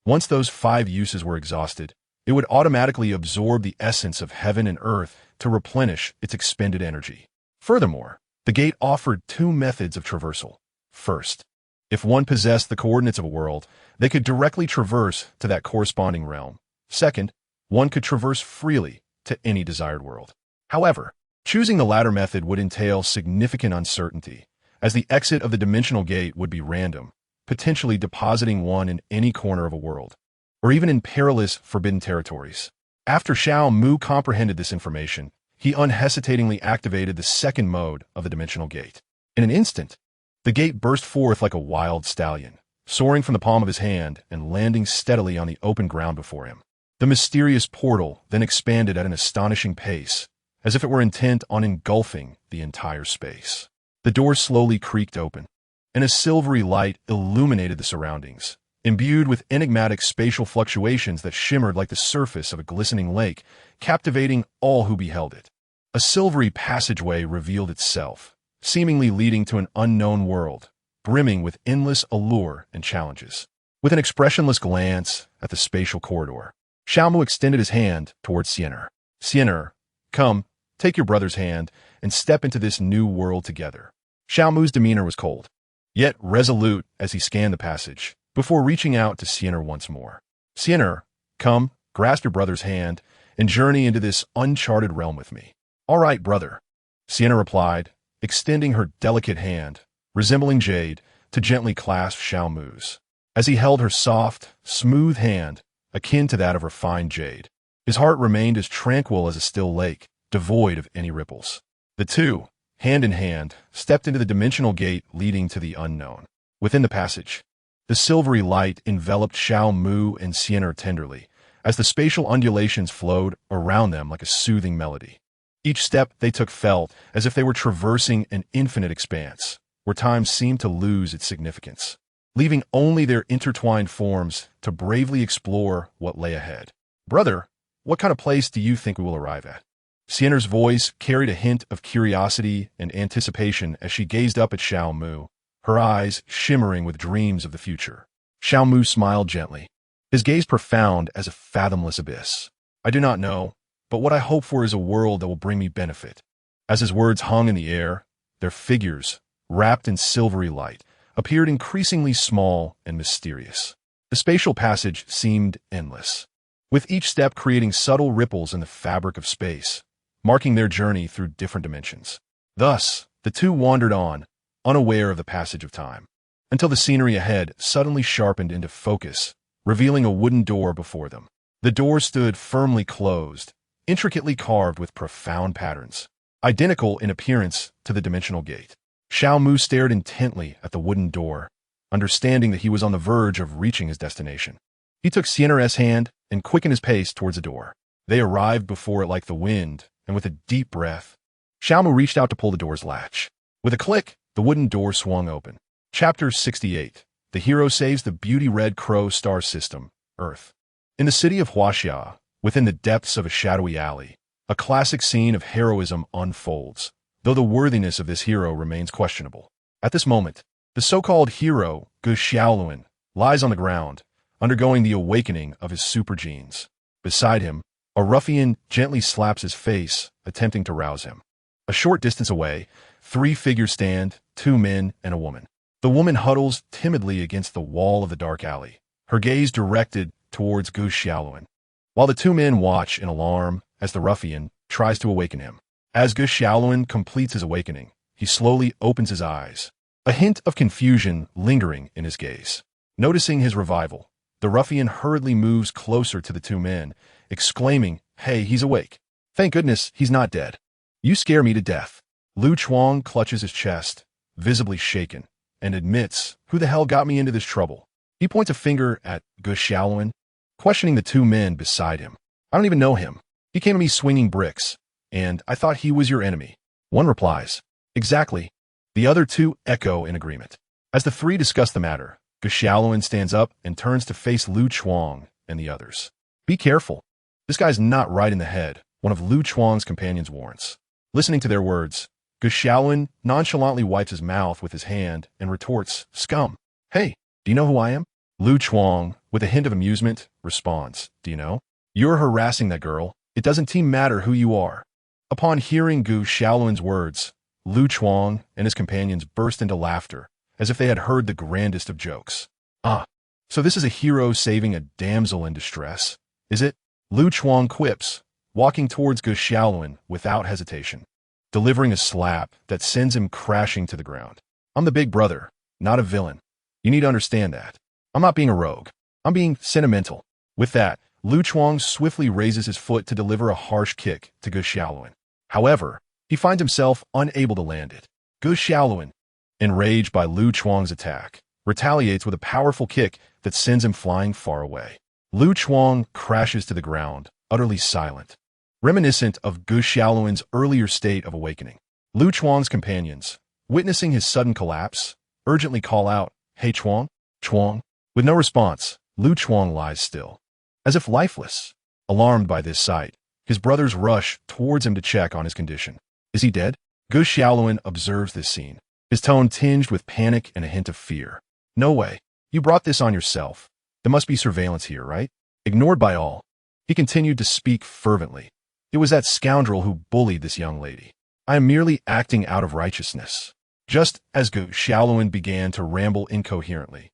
Once those 5 uses were exhausted, it would automatically absorb the essence of heaven and earth to replenish its expended energy. Furthermore, the gate offered 2 methods of traversal. First, if one possessed the coordinates of a world, they could directly traverse to that corresponding realm. Second, one could traverse freely to any desired world. However, choosing the latter method would entail significant uncertainty, as the exit of the dimensional gate would be random, potentially depositing one in any corner of a world, or even in perilous forbidden territories. After Xiao Mu comprehended this information, he unhesitatingly activated the second mode of the dimensional gate. In an instant, the gate burst forth like a wild stallion, soaring from the palm of his hand and landing steadily on the open ground before him. The mysterious portal then expanded at an astonishing pace, as if it were intent on engulfing the entire space. The door slowly creaked open, and a silvery light illuminated the surroundings, imbued with enigmatic spatial fluctuations that shimmered like the surface of a glistening lake, captivating all who beheld it. A silvery passageway revealed itself, seemingly leading to an unknown world, brimming with endless allure and challenges. With an expressionless glance at the spatial corridor, Xiao Mu extended his hand towards Sienna. "Sienna, come, take your brother's hand and step into this new world together." Xiao Mu's demeanor was cold, yet resolute as he scanned the passage, before reaching out to Sienna once more. "Sienna, come, grasp your brother's hand and journey into this uncharted realm with me." "All right, brother," Sienna replied, extending her delicate hand, resembling jade, to gently clasp Xiao Mu's. As he held her soft, smooth hand, akin to that of refined jade, his heart remained as tranquil as a still lake, devoid of any ripples. The two, hand in hand, stepped into the dimensional gate leading to the unknown. Within the passage, the silvery light enveloped Xiao Mu and Sienna tenderly, as the spatial undulations flowed around them like a soothing melody. Each step they took felt as if they were traversing an infinite expanse, where time seemed to lose its significance, leaving only their intertwined forms to bravely explore what lay ahead. "Brother, what kind of place do you think we will arrive at?" Sienna's voice carried a hint of curiosity and anticipation as she gazed up at Xiao Mu, her eyes shimmering with dreams of the future. Xiao Mu smiled gently, his gaze profound as a fathomless abyss. "I do not know, but what I hope for is a world that will bring me benefit." As his words hung in the air, their figures, wrapped in silvery light, appeared increasingly small and mysterious. The spatial passage seemed endless, with each step creating subtle ripples in the fabric of space, marking their journey through different dimensions. Thus, the two wandered on, unaware of the passage of time, until the scenery ahead suddenly sharpened into focus, revealing a wooden door before them. The door stood firmly closed, intricately carved with profound patterns, identical in appearance to the dimensional gate. Xiao Mu stared intently at the wooden door, understanding that he was on the verge of reaching his destination. He took Sienna's hand and quickened his pace towards the door. They arrived before it like the wind, and with a deep breath, Xiao Mu reached out to pull the door's latch. With a click, the wooden door swung open. Chapter 68. The hero saves the Beauty Red Crow star system, Earth. In the city of Huaxia, within the depths of a shadowy alley, a classic scene of heroism unfolds, though the worthiness of this hero remains questionable. At this moment, the so-called hero, Gu Xiaoluan, lies on the ground, undergoing the awakening of his super genes. Beside him, a ruffian gently slaps his face, attempting to rouse him. A short distance away, three figures stand, two men and a woman. The woman huddles timidly against the wall of the dark alley, her gaze directed towards Gu Xiaoluan, while the two men watch in alarm as the ruffian tries to awaken him. As Gu Xiaoluan completes his awakening, he slowly opens his eyes, a hint of confusion lingering in his gaze. Noticing his revival, the ruffian hurriedly moves closer to the two men, exclaiming, "Hey, he's awake. Thank goodness he's not dead. You scare me to death." Lu Chuang clutches his chest, visibly shaken, and admits, "Who the hell got me into this trouble?" He points a finger at Gu Xiaoluan, questioning the two men beside him. "I don't even know him. He came to me swinging bricks, and I thought he was your enemy." One replies, "Exactly." The other two echo in agreement. As the three discuss the matter, Gu Xiaoluan stands up and turns to face Lu Chuang and the others. "Be careful. This guy's not right in the head," one of Lu Chuang's companions warns. Listening to their words, Gu Xiaoluan nonchalantly wipes his mouth with his hand and retorts, "Scum. Hey, do you know who I am?" Lu Chuang, with a hint of amusement, responds, "Do you know? You're harassing that girl. It doesn't matter who you are." Upon hearing Gu Xiaoluan's words, Lu Chuang and his companions burst into laughter, as if they had heard the grandest of jokes. "Ah, so this is a hero saving a damsel in distress, is it?" Lu Chuang quips, walking towards Gu Xiaoluan without hesitation, delivering a slap that sends him crashing to the ground. "I'm the big brother, not a villain. You need to understand that. I'm not being a rogue. I'm being sentimental." With that, Lu Chuang swiftly raises his foot to deliver a harsh kick to Gu Xiaoluan. However, he finds himself unable to land it. Gu Xiaoluan, enraged by Lu Chuang's attack, retaliates with a powerful kick that sends him flying far away. Lu Chuang crashes to the ground, utterly silent, reminiscent of Gu Xiaoluan's earlier state of awakening. Lu Chuang's companions, witnessing his sudden collapse, urgently call out, "Hey Chuang, Chuang." With no response, Lu Chuang lies still, as if lifeless. Alarmed by this sight, his brothers rush towards him to check on his condition. Is he dead? Gu Xiaoluan observes this scene, his tone tinged with panic and a hint of fear. "No way. You brought this on yourself. There must be surveillance here, right?" Ignored by all, he continued to speak fervently. "It was that scoundrel who bullied this young lady. I am merely acting out of righteousness." Just as Gu Xiaoluan began to ramble incoherently,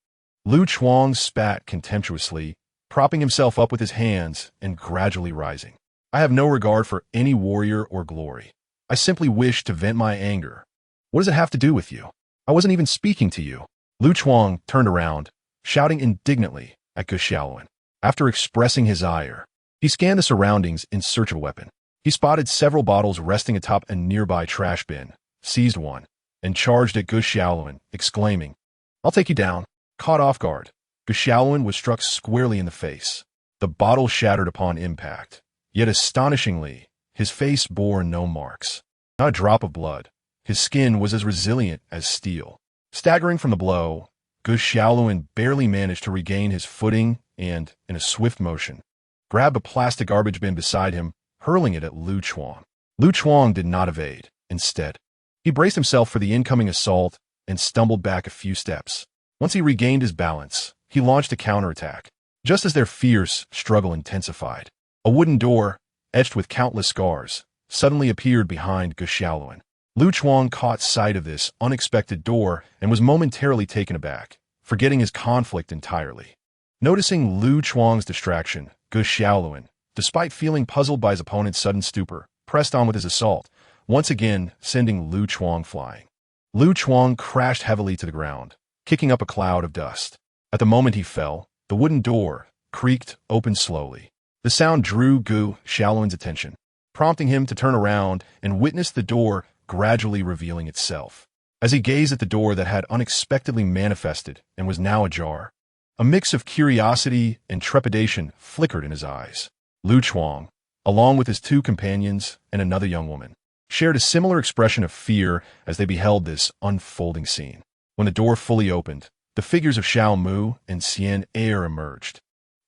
Lu Chuang spat contemptuously, propping himself up with his hands and gradually rising. "I have no regard for any warrior or glory. I simply wish to vent my anger. What does it have to do with you? I wasn't even speaking to you." Lu Chuang turned around, shouting indignantly at Gu Xiaoluan. After expressing his ire, he scanned the surroundings in search of a weapon. He spotted several bottles resting atop a nearby trash bin, seized one, and charged at Gu Xiaoluan, exclaiming, "I'll take you down." Caught off guard, Gu Xiaoluan was struck squarely in the face. The bottle shattered upon impact, yet astonishingly, his face bore no marks. Not a drop of blood. His skin was as resilient as steel. Staggering from the blow, Gu Xiaoluan barely managed to regain his footing and, in a swift motion, grabbed a plastic garbage bin beside him, hurling it at Lu Chuang. Lu Chuang did not evade. Instead, he braced himself for the incoming assault and stumbled back a few steps. Once he regained his balance, he launched a counterattack. Just as their fierce struggle intensified, a wooden door, etched with countless scars, suddenly appeared behind Gu Xiaoluan. Lu Chuang caught sight of this unexpected door and was momentarily taken aback, forgetting his conflict entirely. Noticing Lu Chuang's distraction, Gu Xiaoluan, despite feeling puzzled by his opponent's sudden stupor, pressed on with his assault, once again sending Lu Chuang flying. Lu Chuang crashed heavily to the ground, kicking up a cloud of dust. At the moment he fell, the wooden door creaked open slowly. The sound drew Gu Shaolin's attention, prompting him to turn around and witness the door gradually revealing itself. As he gazed at the door that had unexpectedly manifested and was now ajar, a mix of curiosity and trepidation flickered in his eyes. Lu Chuang, along with his two companions and another young woman, shared a similar expression of fear as they beheld this unfolding scene. When the door fully opened, the figures of Xiao Mu and Xian Er emerged,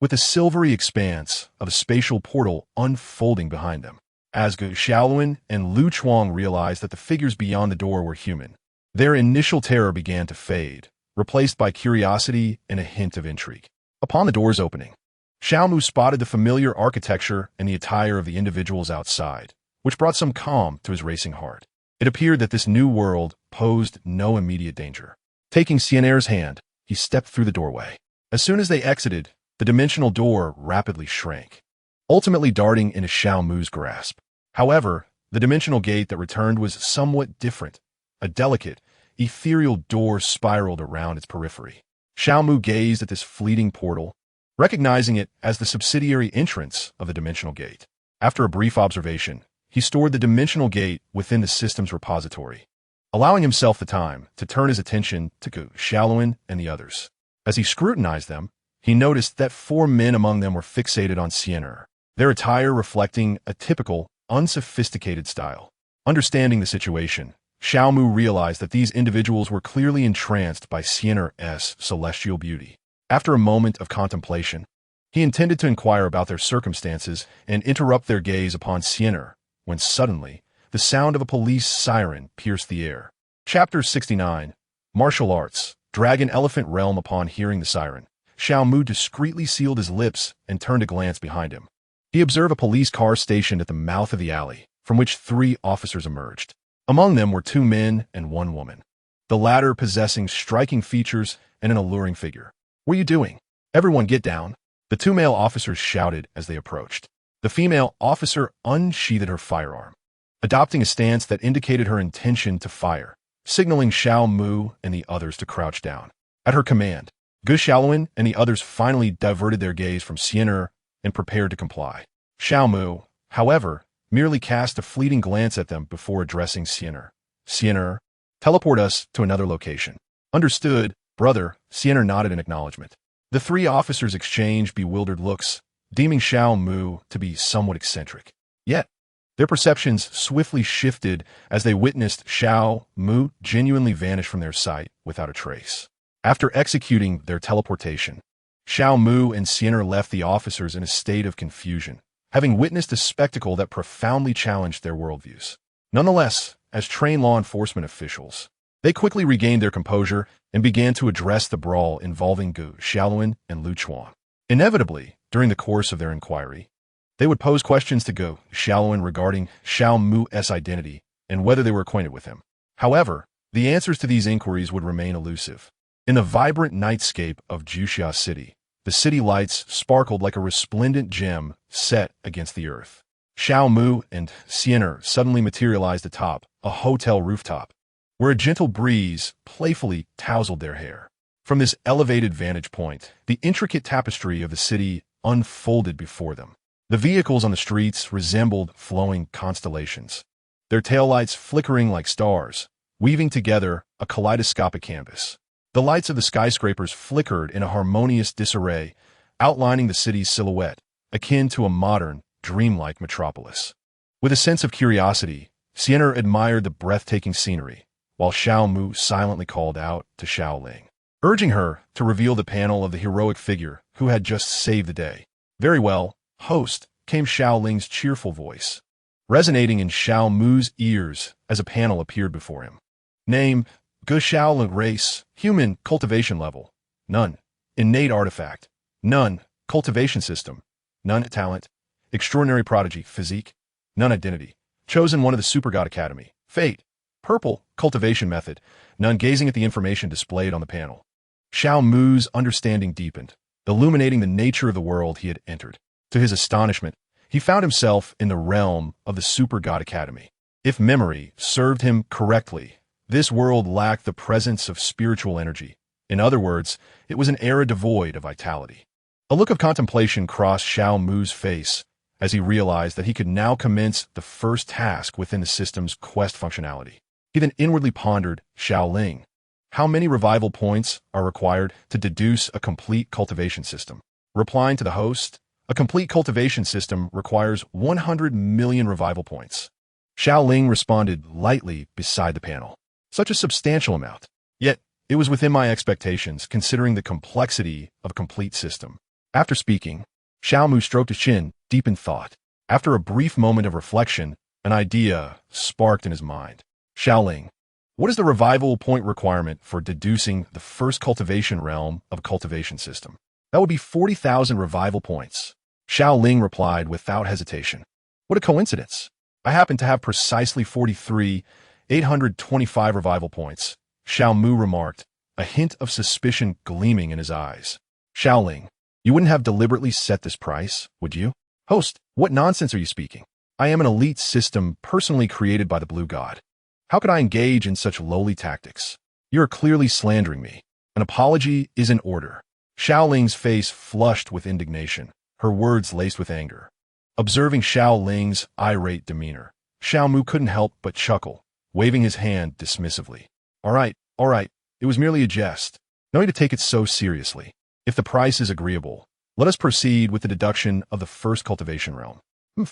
with a silvery expanse of a spatial portal unfolding behind them. As Gu Shaolin and Lu Chuang realized that the figures beyond the door were human, their initial terror began to fade, replaced by curiosity and a hint of intrigue. Upon the door's opening, Xiao Mu spotted the familiar architecture and the attire of the individuals outside, which brought some calm to his racing heart. It appeared that this new world posed no immediate danger. Taking Xian Er's hand, he stepped through the doorway. As soon as they exited, the dimensional door rapidly shrank, ultimately darting into Xiao Mu's grasp. However, the dimensional gate that returned was somewhat different. A delicate, ethereal door spiraled around its periphery. Xiao Mu gazed at this fleeting portal, recognizing it as the subsidiary entrance of the dimensional gate. After a brief observation, he stored the dimensional gate within the system's repository, allowing himself the time to turn his attention to Gu Shaolin and the others. As he scrutinized them, he noticed that 4 men among them were fixated on Xian Er, their attire reflecting a typical, unsophisticated style. Understanding the situation, Xiao Mu realized that these individuals were clearly entranced by Xian Er's celestial beauty. After a moment of contemplation, he intended to inquire about their circumstances and interrupt their gaze upon Xian Er, when suddenly, the sound of a police siren pierced the air. Chapter 69, Martial Arts, Dragon Elephant Realm. Upon hearing the siren, Xiao Mu discreetly sealed his lips and turned a glance behind him. He observed a police car stationed at the mouth of the alley, from which 3 officers emerged. Among them were 2 men and 1 woman, the latter possessing striking features and an alluring figure. "What are you doing? Everyone get down!" The 2 male officers shouted as they approached. The female officer unsheathed her firearm, adopting a stance that indicated her intention to fire, signaling Xiao Mu and the others to crouch down. At her command, Gu Shaolin and the others finally diverted their gaze from Xian Er and prepared to comply. Xiao Mu, however, merely cast a fleeting glance at them before addressing Xian Er. "Xian Er, teleport us to another location." "Understood, brother." Xian Er nodded in acknowledgement. The 3 officers exchanged bewildered looks, deeming Xiao Mu to be somewhat eccentric. Yet, their perceptions swiftly shifted as they witnessed Xiao Mu genuinely vanish from their sight without a trace. After executing their teleportation, Xiao Mu and Xian Er left the officers in a state of confusion, having witnessed a spectacle that profoundly challenged their worldviews. Nonetheless, as trained law enforcement officials, they quickly regained their composure and began to address the brawl involving Gu Shaolin and Lu Chuang. Inevitably, during the course of their inquiry, they would pose questions to Gu Shaolin regarding Xiao Mu's identity and whether they were acquainted with him. However, the answers to these inquiries would remain elusive. In the vibrant nightscape of Juxia City, the city lights sparkled like a resplendent gem set against the earth. Xiao Mu and Xian Er suddenly materialized atop a hotel rooftop, where a gentle breeze playfully tousled their hair. From this elevated vantage point, the intricate tapestry of the city unfolded before them. The vehicles on the streets resembled flowing constellations, their taillights flickering like stars, weaving together a kaleidoscopic canvas. The lights of the skyscrapers flickered in a harmonious disarray, outlining the city's silhouette, akin to a modern, dreamlike metropolis. With a sense of curiosity, Xian Er admired the breathtaking scenery, while Xiao Mu silently called out to Xiao Ling, urging her to reveal the panel of the heroic figure who had just saved the day. "Very well, host," came Xiao Ling's cheerful voice, resonating in Xiao Mu's ears as a panel appeared before him. "Name, Gu Shaolin. Race, human. Cultivation level, none. Innate artifact, none. Cultivation system, none. Talent, extraordinary prodigy. Physique, none. Identity, chosen one of the Super God Academy. Fate, purple. Cultivation method, none." Gazing at the information displayed on the panel, Xiao Mu's understanding deepened, illuminating the nature of the world he had entered. To his astonishment, he found himself in the realm of the Super God Academy. If memory served him correctly, this world lacked the presence of spiritual energy. In other words, it was an era devoid of vitality. A look of contemplation crossed Xiao Mu's face as he realized that he could now commence the first task within the system's quest functionality. He then inwardly pondered, Xiao Ling, how many revival points are required to deduce a complete cultivation system? Replying to the host, a complete cultivation system requires 100 million revival points. Xiao Ling responded lightly beside the panel. Such a substantial amount. Yet, it was within my expectations considering the complexity of a complete system. After speaking, Xiao Mu stroked his chin, deep in thought. After a brief moment of reflection, an idea sparked in his mind. Xiao Ling, what is the revival point requirement for deducing the first cultivation realm of a cultivation system? That would be 40,000 revival points. Xiao Ling replied without hesitation. What a coincidence. I happen to have precisely 43,825 revival points. Xiao Mu remarked, a hint of suspicion gleaming in his eyes. Xiao Ling, you wouldn't have deliberately set this price, would you? Host, what nonsense are you speaking? I am an elite system personally created by the Blue God. How could I engage in such lowly tactics? You are clearly slandering me. An apology is in order. Xiao Ling's face flushed with indignation, her words laced with anger. Observing Xiao Ling's irate demeanor, Xiao Mu couldn't help but chuckle, waving his hand dismissively. All right, it was merely a jest. No need to take it so seriously. If the price is agreeable, let us proceed with the deduction of the first cultivation realm.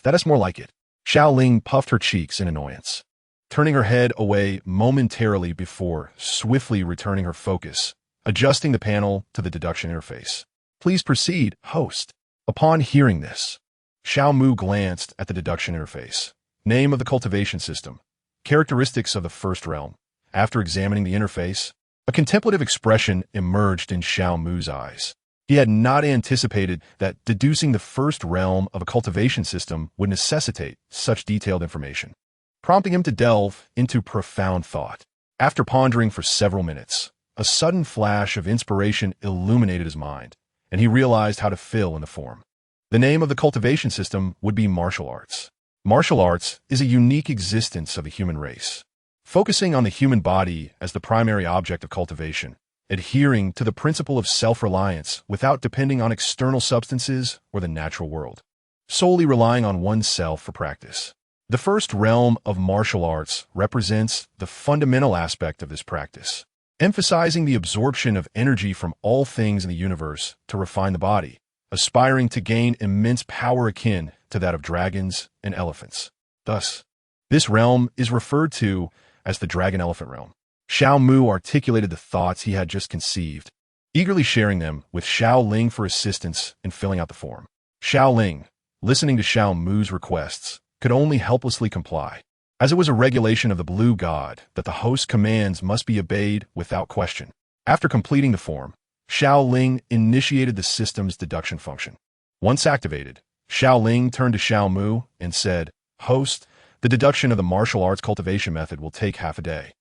That is more like it. Xiao Ling puffed her cheeks in annoyance, turning her head away momentarily before swiftly returning her focus, adjusting the panel to the deduction interface. Please proceed, host. Upon hearing this, Xiao Mu glanced at the deduction interface. Name of the cultivation system. Characteristics of the first realm. After examining the interface, a contemplative expression emerged in Xiao Mu's eyes. He had not anticipated that deducing the first realm of a cultivation system would necessitate such detailed information, prompting him to delve into profound thought. After pondering for several minutes, a sudden flash of inspiration illuminated his mind, and he realized how to fill in the form. The name of the cultivation system would be martial arts. Martial arts is a unique existence of the human race, focusing on the human body as the primary object of cultivation, adhering to the principle of self-reliance without depending on external substances or the natural world, solely relying on oneself for practice. The first realm of martial arts represents the fundamental aspect of this practice, emphasizing the absorption of energy from all things in the universe to refine the body, aspiring to gain immense power akin to that of dragons and elephants. Thus, this realm is referred to as the dragon-elephant realm. Xiao Mu articulated the thoughts he had just conceived, eagerly sharing them with Xiao Ling for assistance in filling out the form. Xiao Ling, listening to Xiao Mu's requests, could only helplessly comply, as it was a regulation of the Blue God that the host's commands must be obeyed without question. After completing the form, Xiao Ling initiated the system's deduction function. Once activated, Xiao Ling turned to Xiao Mu and said, Host, the deduction of the martial arts cultivation method will take half a day.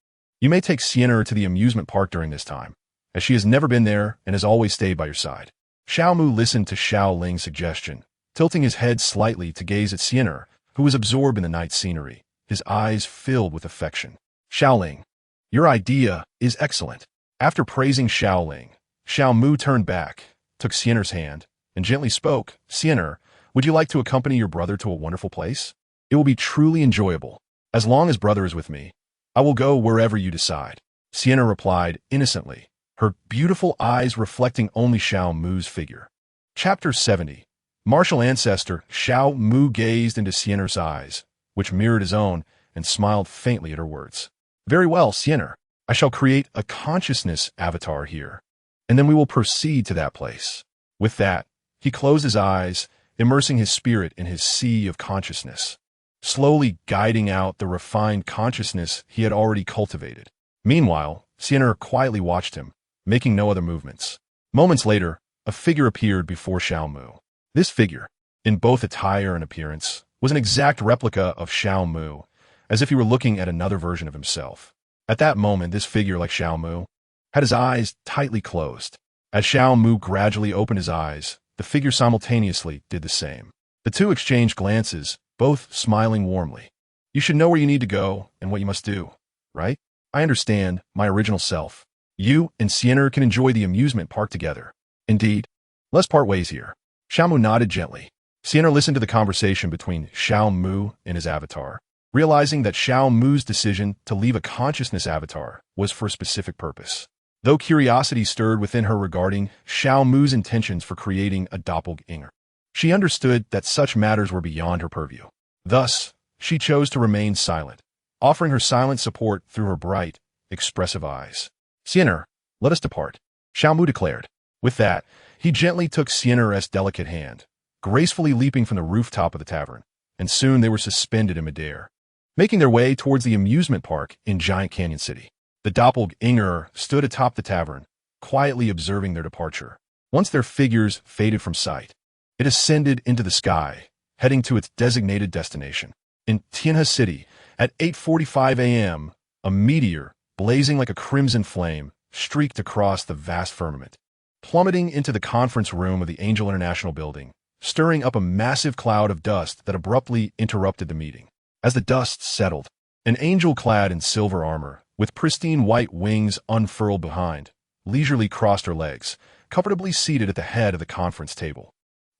You may take Sienna to the amusement park during this time, as she has never been there and has always stayed by your side. Xiao Mu listened to Xiao Ling's suggestion, tilting his head slightly to gaze at Sienna, who was absorbed in the night scenery, his eyes filled with affection. Xiao Ling, your idea is excellent. After praising Xiao Ling, Xiao Mu turned back, took Sienna's hand, and gently spoke, Sienna, would you like to accompany your brother to a wonderful place? It will be truly enjoyable. As long as brother is with me, I will go wherever you decide. Sienna replied innocently, her beautiful eyes reflecting only Xiao Mu's figure. Chapter 70. Martial ancestor Xiao Mu gazed into Sienna's eyes, which mirrored his own, and smiled faintly at her words. Very well, Sienna. I shall create a consciousness avatar here, and then we will proceed to that place. With that, he closed his eyes, immersing his spirit in his sea of consciousness, slowly guiding out the refined consciousness he had already cultivated. Meanwhile, Sienna quietly watched him, making no other movements. Moments later, a figure appeared before Xiao Mu. This figure, in both attire and appearance, was an exact replica of Xiao Mu, as if he were looking at another version of himself. At that moment, this figure, like Xiao Mu, had his eyes tightly closed. As Xiao Mu gradually opened his eyes, the figure simultaneously did the same. The two exchanged glances, both smiling warmly. You should know where you need to go and what you must do, right? I understand, my original self. You and Sienna can enjoy the amusement park together. Indeed. Let's part ways here. Xiaomu nodded gently. Sienna listened to the conversation between Xiaomu and his avatar, realizing that Xiaomu's decision to leave a consciousness avatar was for a specific purpose. Though curiosity stirred within her regarding Xiaomu's intentions for creating a doppelganger, she understood that such matters were beyond her purview. Thus, she chose to remain silent, offering her silent support through her bright, expressive eyes. Sienna, let us depart, Xiaomu declared. With that, he gently took Sienna's delicate hand, gracefully leaping from the rooftop of the tavern, and soon they were suspended in midair, making their way towards the amusement park in Giant Canyon City. The doppelganger stood atop the tavern, quietly observing their departure. Once their figures faded from sight, it ascended into the sky, heading to its designated destination. In Tianhe City, at 8:45 a.m., a meteor, blazing like a crimson flame, streaked across the vast firmament, plummeting into the conference room of the Angel International building, stirring up a massive cloud of dust that abruptly interrupted the meeting. As the dust settled, an angel clad in silver armor, with pristine white wings unfurled behind, leisurely crossed her legs, comfortably seated at the head of the conference table.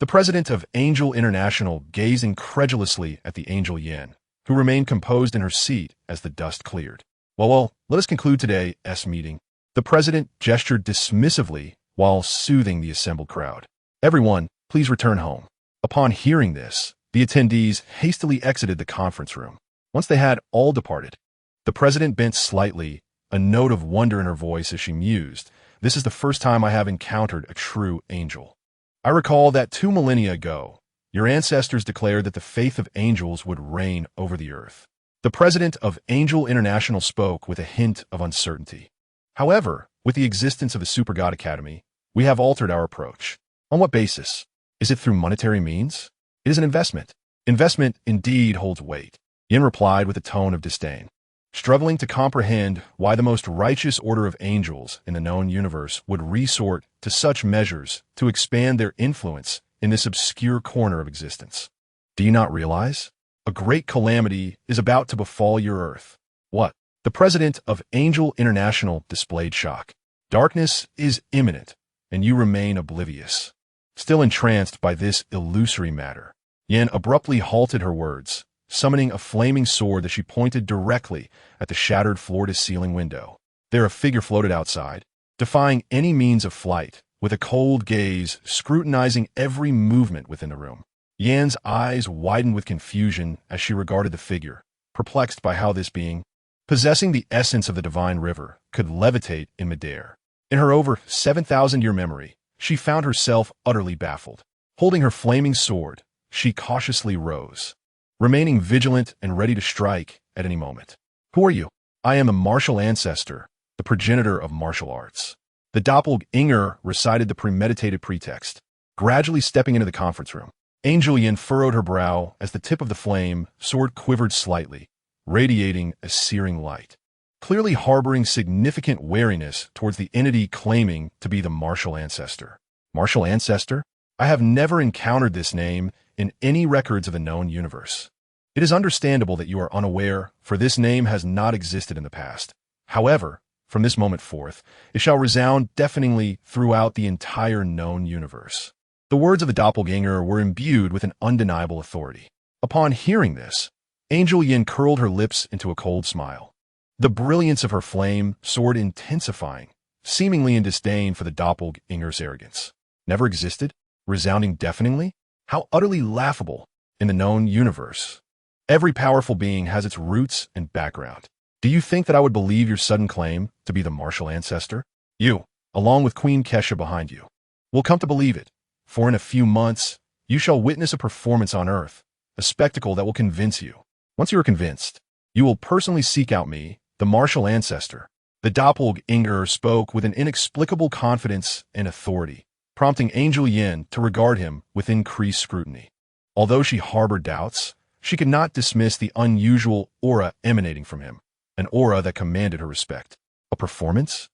The president of Angel International gazed incredulously at the Angel Yin, who remained composed in her seat as the dust cleared. Well, let us conclude today's meeting. The president gestured dismissively while soothing the assembled crowd. Everyone, please return home. Upon hearing this, the attendees hastily exited the conference room. Once they had all departed, the president bent slightly, a note of wonder in her voice as she mused, "This is the first time I have encountered a true angel. I recall that 2 millennia ago, your ancestors declared that the faith of angels would reign over the earth." The president of Angel International spoke with a hint of uncertainty. However, with the existence of the Super God Academy, we have altered our approach. On what basis? Is it through monetary means? It is an investment. Investment indeed holds weight, Yin replied with a tone of disdain, struggling to comprehend why the most righteous order of angels in the known universe would resort to such measures to expand their influence in this obscure corner of existence. Do you not realize? A great calamity is about to befall your earth. What? The president of Angel International displayed shock. Darkness is imminent, and you remain oblivious. Still entranced by this illusory matter, Yin abruptly halted her words, summoning a flaming sword that she pointed directly at the shattered floor-to-ceiling window. There a figure floated outside, defying any means of flight, with a cold gaze scrutinizing every movement within the room. Yan's eyes widened with confusion as she regarded the figure, perplexed by how this being, possessing the essence of the divine river, could levitate in midair. In her over 7,000-year memory, she found herself utterly baffled. Holding her flaming sword, she cautiously rose, remaining vigilant and ready to strike at any moment. Who are you? I am a martial ancestor, the progenitor of martial arts. The doppelganger recited the premeditated pretext, gradually stepping into the conference room. Angel Yin furrowed her brow as the tip of the flame sword quivered slightly, radiating a searing light, clearly harboring significant wariness towards the entity claiming to be the martial ancestor. Martial ancestor? I have never encountered this name in any records of the known universe. It is understandable that you are unaware, for this name has not existed in the past. However, from this moment forth, it shall resound deafeningly throughout the entire known universe. The words of the doppelganger were imbued with an undeniable authority. Upon hearing this, Angel Yin curled her lips into a cold smile, the brilliance of her flame sword intensifying, seemingly in disdain for the doppelganger's arrogance. Never existed? Resounding deafeningly? How utterly laughable in the known universe. Every powerful being has its roots and background. Do you think that I would believe your sudden claim to be the martial ancestor? You, along with Queen Kesha behind you, will come to believe it, for in a few months, you shall witness a performance on Earth, a spectacle that will convince you. Once you are convinced, you will personally seek out me, the martial ancestor. The doppelganger spoke with an inexplicable confidence and authority, prompting Angel Yin to regard him with increased scrutiny. Although she harbored doubts, she could not dismiss the unusual aura emanating from him, an aura that commanded her respect. A performance?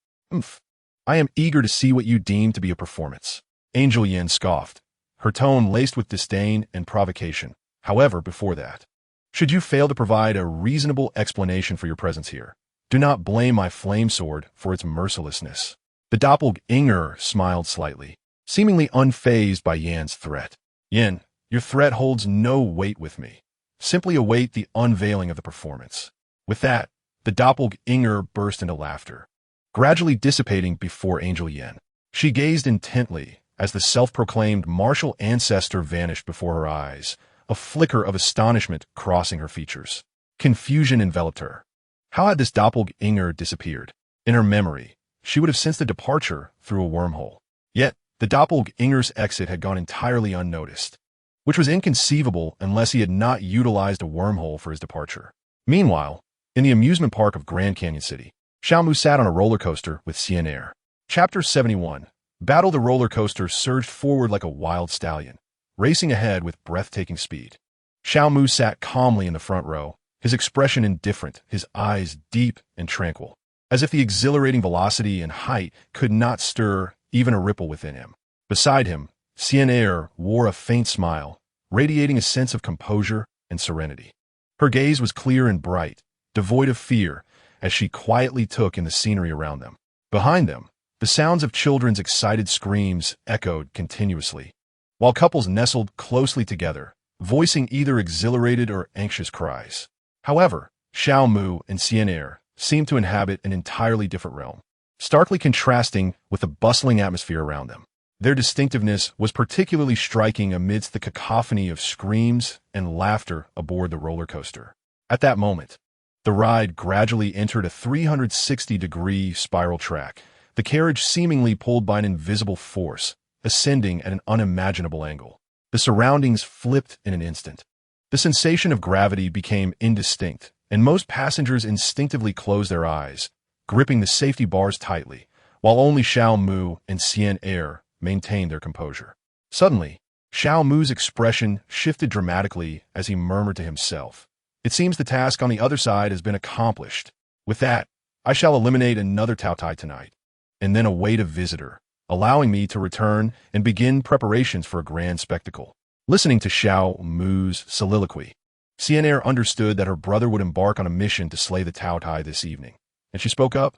I am eager to see what you deem to be a performance. Angel Yin scoffed, her tone laced with disdain and provocation. However, before that, should you fail to provide a reasonable explanation for your presence here, do not blame my flame sword for its mercilessness. The doppelganger smiled slightly, seemingly unfazed by Yan's threat. Yan, your threat holds no weight with me. Simply await the unveiling of the performance. With that, the doppelganger burst into laughter, gradually dissipating before Angel Yan. She gazed intently as the self-proclaimed martial ancestor vanished before her eyes, a flicker of astonishment crossing her features. Confusion enveloped her. How had this doppelganger disappeared? In her memory, she would have sensed a departure through a wormhole. Yet, the doppelganger's exit had gone entirely unnoticed, which was inconceivable unless he had not utilized a wormhole for his departure. Meanwhile, in the amusement park of Grand Canyon City, Xiaomu sat on a roller coaster with Xian. Chapter 71. Battle. The roller coaster surged forward like a wild stallion, racing ahead with breathtaking speed. Xiaomu sat calmly in the front row, his expression indifferent, his eyes deep and tranquil, as if the exhilarating velocity and height could not stir even a ripple within him. Beside him, Xian wore a faint smile, radiating a sense of composure and serenity. Her gaze was clear and bright, devoid of fear, as she quietly took in the scenery around them. Behind them, the sounds of children's excited screams echoed continuously, while couples nestled closely together, voicing either exhilarated or anxious cries. However, Xiaomu and Xian seemed to inhabit an entirely different realm, starkly contrasting with the bustling atmosphere around them. Their distinctiveness was particularly striking amidst the cacophony of screams and laughter aboard the roller coaster. At that moment, the ride gradually entered a 360-degree spiral track, the carriage seemingly pulled by an invisible force, ascending at an unimaginable angle. The surroundings flipped in an instant. The sensation of gravity became indistinct, and most passengers instinctively closed their eyes, gripping the safety bars tightly, while only Xiaomu and Xian maintained their composure. Suddenly, Xiaomu's expression shifted dramatically as he murmured to himself, "It seems the task on the other side has been accomplished. With that, I shall eliminate another Taotai tonight, and then await a visitor, allowing me to return and begin preparations for a grand spectacle." Listening to Xiaomu's soliloquy, Xian understood that her brother would embark on a mission to slay the Taotai this evening, and she spoke up,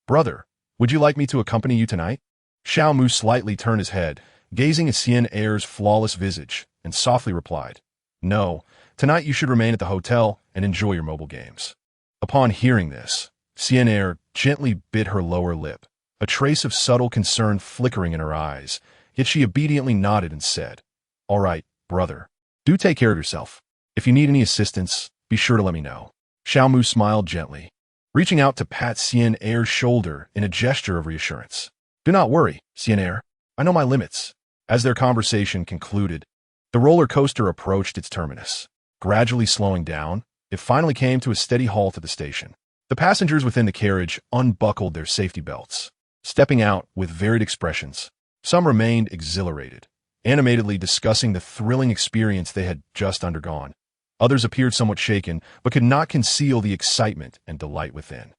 "Brother, would you like me to accompany you tonight?" Xiaomu slightly turned his head, gazing at Xian's flawless visage, and softly replied, "No, tonight you should remain at the hotel and enjoy your mobile games." Upon hearing this, Xian gently bit her lower lip, a trace of subtle concern flickering in her eyes, yet she obediently nodded and said, "All right, brother. Do take care of yourself. If you need any assistance, be sure to let me know." Xiaomu smiled gently, reaching out to pat Xian's shoulder in a gesture of reassurance. "Do not worry, Xian. I know my limits." As their conversation concluded, the roller coaster approached its terminus. Gradually slowing down, it finally came to a steady halt at the station. The passengers within the carriage unbuckled their safety belts, stepping out with varied expressions. Some remained exhilarated, animatedly discussing the thrilling experience they had just undergone. Others appeared somewhat shaken, but could not conceal the excitement and delight within.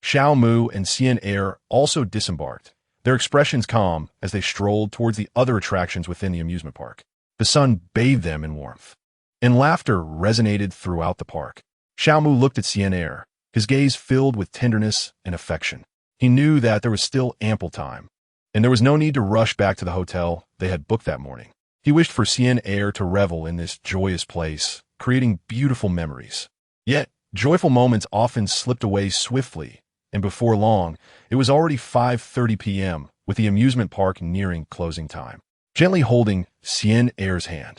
Xiaomu and Xian also disembarked, their expressions calm as they strolled towards the other attractions within the amusement park. The sun bathed them in warmth, and laughter resonated throughout the park. Xiaomu looked at Xian, his gaze filled with tenderness and affection. He knew that there was still ample time, and there was no need to rush back to the hotel they had booked that morning. He wished for Xian to revel in this joyous place, creating beautiful memories. Yet, joyful moments often slipped away swiftly, and before long, it was already 5:30 p.m., with the amusement park nearing closing time. Gently holding Xian's hand,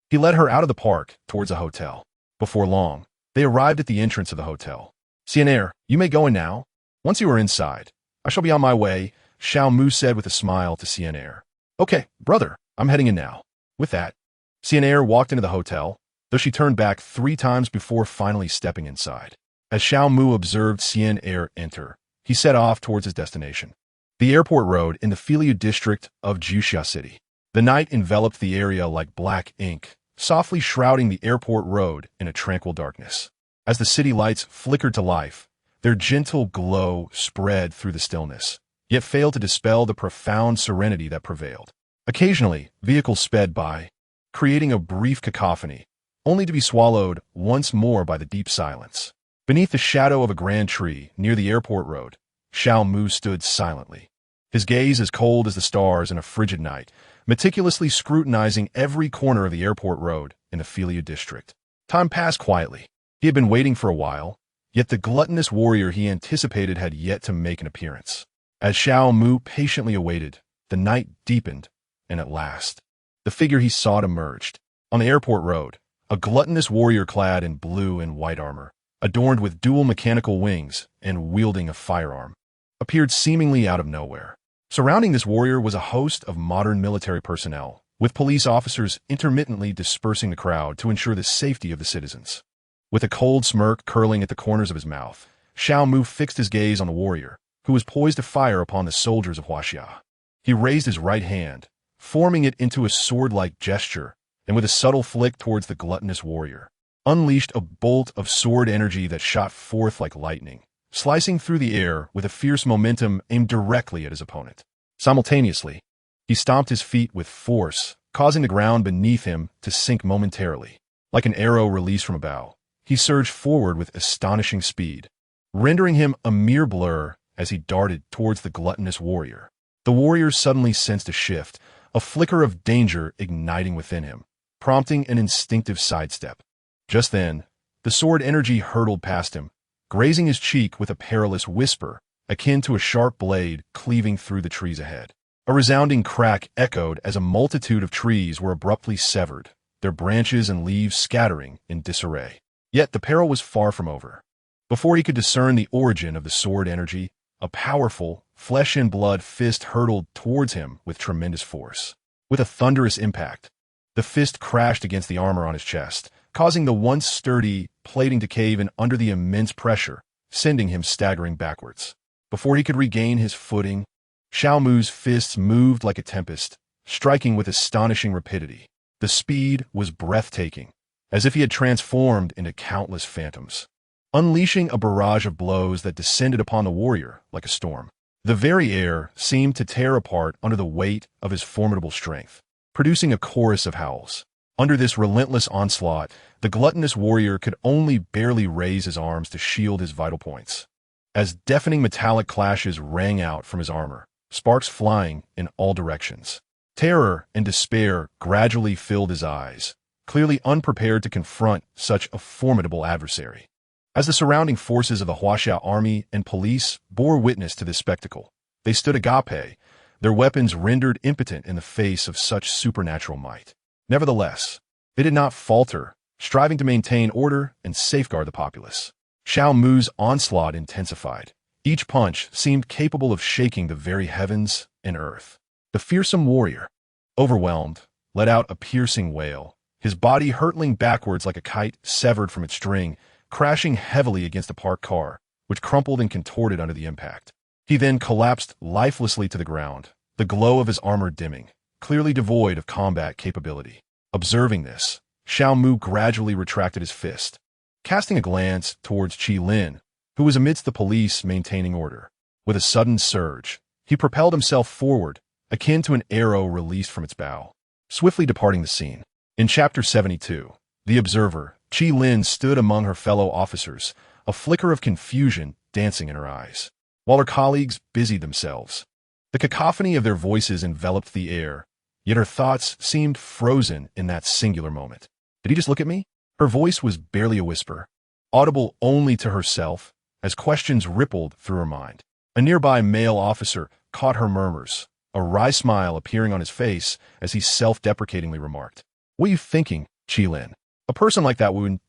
he led her out of the park towards a hotel. Before long, they arrived at the entrance of the hotel. "Xian, you may go in now. Once you are inside, I shall be on my way," Xiaomu said with a smile to Xian. "Okay, brother, I'm heading in now." With that, Xian walked into the hotel, though she turned back 3 times before finally stepping inside. As Xiaomu observed Xian enter, he set off towards his destination, the airport road in the Filia district of Juxia City. The night enveloped the area like black ink, softly shrouding the airport road in a tranquil darkness. As the city lights flickered to life, their gentle glow spread through the stillness, yet failed to dispel the profound serenity that prevailed. Occasionally, vehicles sped by, creating a brief cacophony, only to be swallowed once more by the deep silence. Beneath the shadow of a grand tree near the airport road, Xiao Mu stood silently, his gaze as cold as the stars in a frigid night, meticulously scrutinizing every corner of the airport road in the Filia district. Time passed quietly. He had been waiting for a while, yet the gluttonous warrior he anticipated had yet to make an appearance. As Xiao Mu patiently awaited, the night deepened, and at last, the figure he sought emerged. On the airport road, a gluttonous warrior clad in blue and white armor, adorned with dual mechanical wings and wielding a firearm, appeared seemingly out of nowhere. Surrounding this warrior was a host of modern military personnel, with police officers intermittently dispersing the crowd to ensure the safety of the citizens. With a cold smirk curling at the corners of his mouth, Xiao Mu fixed his gaze on the warrior, who was poised to fire upon the soldiers of Huaxia. He raised his right hand, forming it into a sword-like gesture, and with a subtle flick towards the gluttonous warrior, unleashed a bolt of sword energy that shot forth like lightning, slicing through the air with a fierce momentum aimed directly at his opponent. Simultaneously, he stomped his feet with force, causing the ground beneath him to sink momentarily. Like an arrow released from a bow, he surged forward with astonishing speed, rendering him a mere blur as he darted towards the gluttonous warrior. The warrior suddenly sensed a shift, a flicker of danger igniting within him, prompting an instinctive sidestep. Just then, the sword energy hurtled past him, grazing his cheek with a perilous whisper, akin to a sharp blade cleaving through the trees ahead. A resounding crack echoed as a multitude of trees were abruptly severed, their branches and leaves scattering in disarray. Yet the peril was far from over. Before he could discern the origin of the sword energy, a powerful, flesh-and-blood fist hurtled towards him with tremendous force. With a thunderous impact, the fist crashed against the armor on his chest, causing the once sturdy plating to cave in under the immense pressure, sending him staggering backwards. Before he could regain his footing, Xiao Mu's fists moved like a tempest, striking with astonishing rapidity. The speed was breathtaking, as if he had transformed into countless phantoms, unleashing a barrage of blows that descended upon the warrior like a storm. The very air seemed to tear apart under the weight of his formidable strength, producing a chorus of howls. Under this relentless onslaught, the gluttonous warrior could only barely raise his arms to shield his vital points. As deafening metallic clashes rang out from his armor, sparks flying in all directions, terror and despair gradually filled his eyes, clearly unprepared to confront such a formidable adversary. As the surrounding forces of the Huaxia army and police bore witness to this spectacle, they stood agape, their weapons rendered impotent in the face of such supernatural might. Nevertheless, they did not falter, striving to maintain order and safeguard the populace. Xiao Mu's onslaught intensified. Each punch seemed capable of shaking the very heavens and earth. The fearsome warrior, overwhelmed, let out a piercing wail, his body hurtling backwards like a kite severed from its string, crashing heavily against a parked car, which crumpled and contorted under the impact. He then collapsed lifelessly to the ground, the glow of his armor dimming, clearly devoid of combat capability. Observing this, Xiao Mu gradually retracted his fist, casting a glance towards Qi Lin, who was amidst the police maintaining order. With a sudden surge, he propelled himself forward, akin to an arrow released from its bow, swiftly departing the scene. In Chapter 72, The Observer, Qi Lin stood among her fellow officers, a flicker of confusion dancing in her eyes, while her colleagues busied themselves. The cacophony of their voices enveloped the air, yet her thoughts seemed frozen in that singular moment. Did he just look at me? Her voice was barely a whisper, audible only to herself, as questions rippled through her mind. A nearby male officer caught her murmurs, a wry smile appearing on his face as he self-deprecatingly remarked, "What are you thinking, Qi Lin? A person like that wouldn't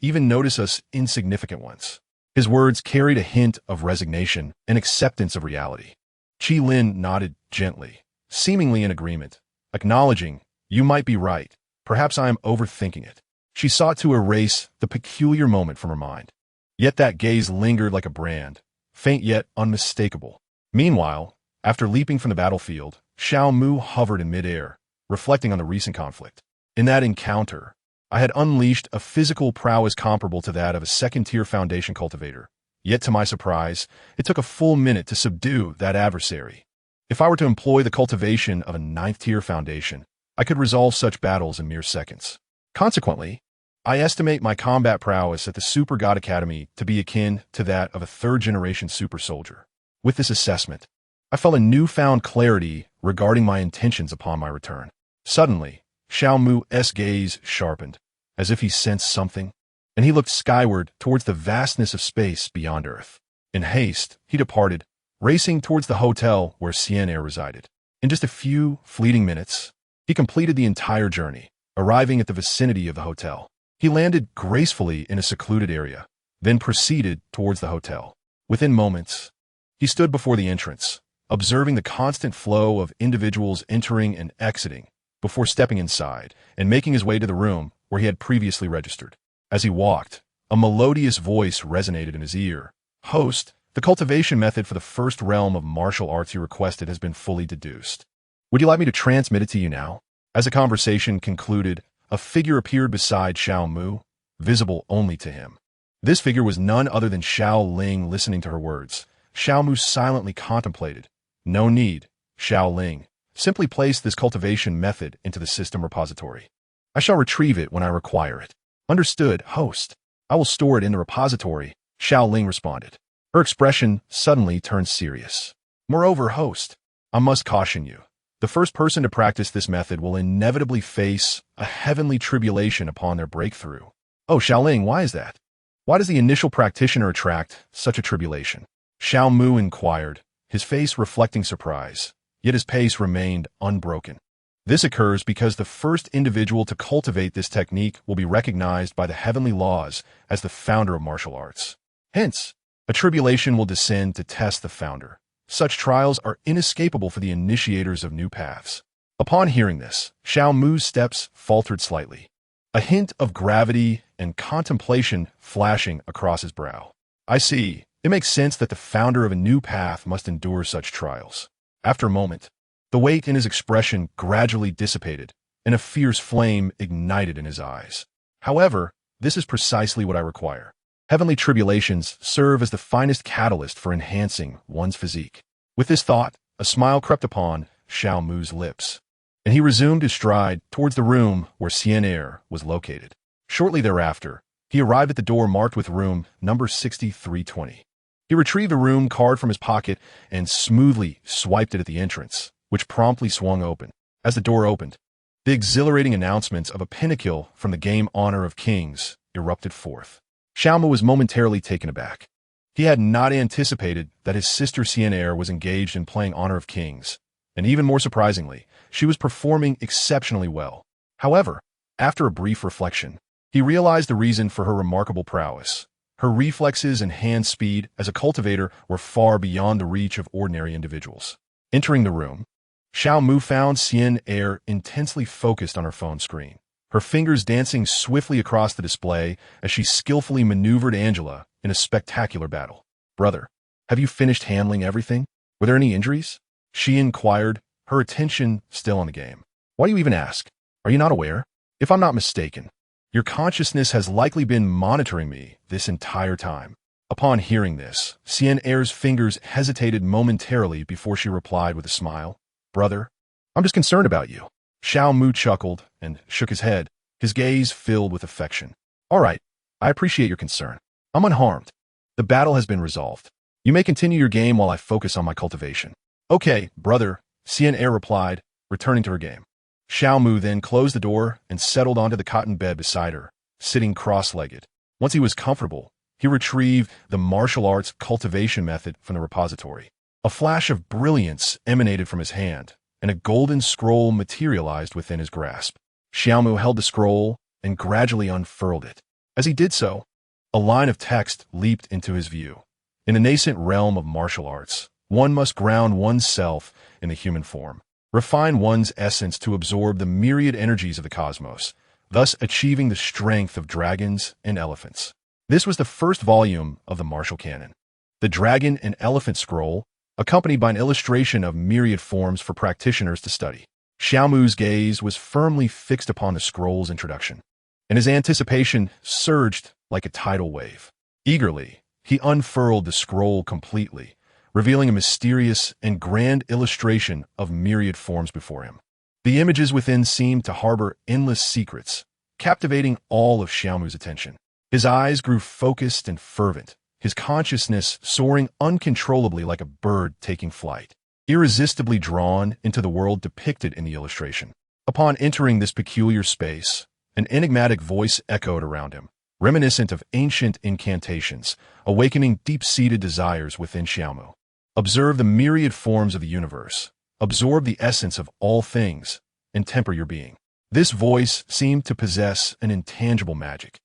even notice us insignificant ones." His words carried a hint of resignation and acceptance of reality. Qi Lin nodded gently, seemingly in agreement, acknowledging, "You might be right. Perhaps I am overthinking it." She sought to erase the peculiar moment from her mind. Yet that gaze lingered like a brand, faint yet unmistakable. Meanwhile, after leaping from the battlefield, Xiao Mu hovered in midair, reflecting on the recent conflict. In that encounter, I had unleashed a physical prowess comparable to that of a second-tier Foundation cultivator. Yet to my surprise, it took a full minute to subdue that adversary. If I were to employ the cultivation of a ninth-tier foundation, I could resolve such battles in mere seconds. Consequently, I estimate my combat prowess at the Super God Academy to be akin to that of a third-generation super soldier. With this assessment, I felt a newfound clarity regarding my intentions upon my return. Suddenly, Xiao Mu's gaze sharpened, as if he sensed something, and he looked skyward towards the vastness of space beyond Earth. In haste, he departed, racing towards the hotel where Xian resided. In just a few fleeting minutes, he completed the entire journey, arriving at the vicinity of the hotel. He landed gracefully in a secluded area, then proceeded towards the hotel. Within moments, he stood before the entrance, observing the constant flow of individuals entering and exiting before stepping inside and making his way to the room where he had previously registered. As he walked, a melodious voice resonated in his ear. "Host, the cultivation method for the first realm of martial arts you requested has been fully deduced. Would you like me to transmit it to you now?" As the conversation concluded, a figure appeared beside Xiao Mu, visible only to him. This figure was none other than Xiao Ling. Listening to her words, Xiao Mu silently contemplated. "No need, Xiao Ling. Simply place this cultivation method into the system repository. I shall retrieve it when I require it." "Understood, host. I will store it in the repository," Xiao Ling responded. Her expression suddenly turned serious. "Moreover, host, I must caution you. The first person to practice this method will inevitably face a heavenly tribulation upon their breakthrough." "Oh, Xiaoling, why is that? Why does the initial practitioner attract such a tribulation?" Xiao Mu inquired, his face reflecting surprise, yet his pace remained unbroken. "This occurs because the first individual to cultivate this technique will be recognized by the heavenly laws as the founder of martial arts. Hence, a tribulation will descend to test the founder. Such trials are inescapable for the initiators of new paths." Upon hearing this, Xiao Mu's steps faltered slightly, a hint of gravity and contemplation flashing across his brow. "I see. It makes sense that the founder of a new path must endure such trials." After a moment, the weight in his expression gradually dissipated, and a fierce flame ignited in his eyes. "However, this is precisely what I require. Heavenly tribulations serve as the finest catalyst for enhancing one's physique." With this thought, a smile crept upon Xiao Mu's lips, and he resumed his stride towards the room where Xian was located. Shortly thereafter, he arrived at the door marked with room number 6320. He retrieved a room card from his pocket and smoothly swiped it at the entrance, which promptly swung open. As the door opened, the exhilarating announcements of a pinnacle from the game Honor of Kings erupted forth. Xiao Mu was momentarily taken aback. He had not anticipated that his sister Xian was engaged in playing Honor of Kings, and even more surprisingly, she was performing exceptionally well. However, after a brief reflection, he realized the reason for her remarkable prowess. Her reflexes and hand speed as a cultivator were far beyond the reach of ordinary individuals. Entering the room, Xiao Mu found Xian intensely focused on her phone screen, her fingers dancing swiftly across the display as she skillfully maneuvered Angela in a spectacular battle. "Brother, have you finished handling everything? Were there any injuries?" she inquired, her attention still on the game. "Why do you even ask? Are you not aware? If I'm not mistaken, your consciousness has likely been monitoring me this entire time." Upon hearing this, Xian fingers hesitated momentarily before she replied with a smile. "Brother, I'm just concerned about you." Xiao Mu chuckled and shook his head, his gaze filled with affection. "All right, I appreciate your concern. I'm unharmed. The battle has been resolved. You may continue your game while I focus on my cultivation." "Okay, brother," Xian replied, returning to her game. Xiao Mu then closed the door and settled onto the cotton bed beside her, sitting cross-legged. Once he was comfortable, he retrieved the martial arts cultivation method from the repository. A flash of brilliance emanated from his hand, and a golden scroll materialized within his grasp. Xiao Mu held the scroll and gradually unfurled it. As he did so, a line of text leaped into his view. In the nascent realm of martial arts, one must ground oneself in the human form, refine one's essence to absorb the myriad energies of the cosmos, thus achieving the strength of dragons and elephants. This was the first volume of the martial canon. The Dragon and Elephant Scroll, accompanied by an illustration of myriad forms for practitioners to study. Xiao Mu's gaze was firmly fixed upon the scroll's introduction, and his anticipation surged like a tidal wave. Eagerly, he unfurled the scroll completely, revealing a mysterious and grand illustration of myriad forms before him. The images within seemed to harbor endless secrets, captivating all of Xiaomu's attention. His eyes grew focused and fervent, his consciousness soaring uncontrollably like a bird taking flight, irresistibly drawn into the world depicted in the illustration. Upon entering this peculiar space, an enigmatic voice echoed around him, reminiscent of ancient incantations, awakening deep-seated desires within Xiaomu. Observe the myriad forms of the universe, absorb the essence of all things, and temper your being. This voice seemed to possess an intangible magic,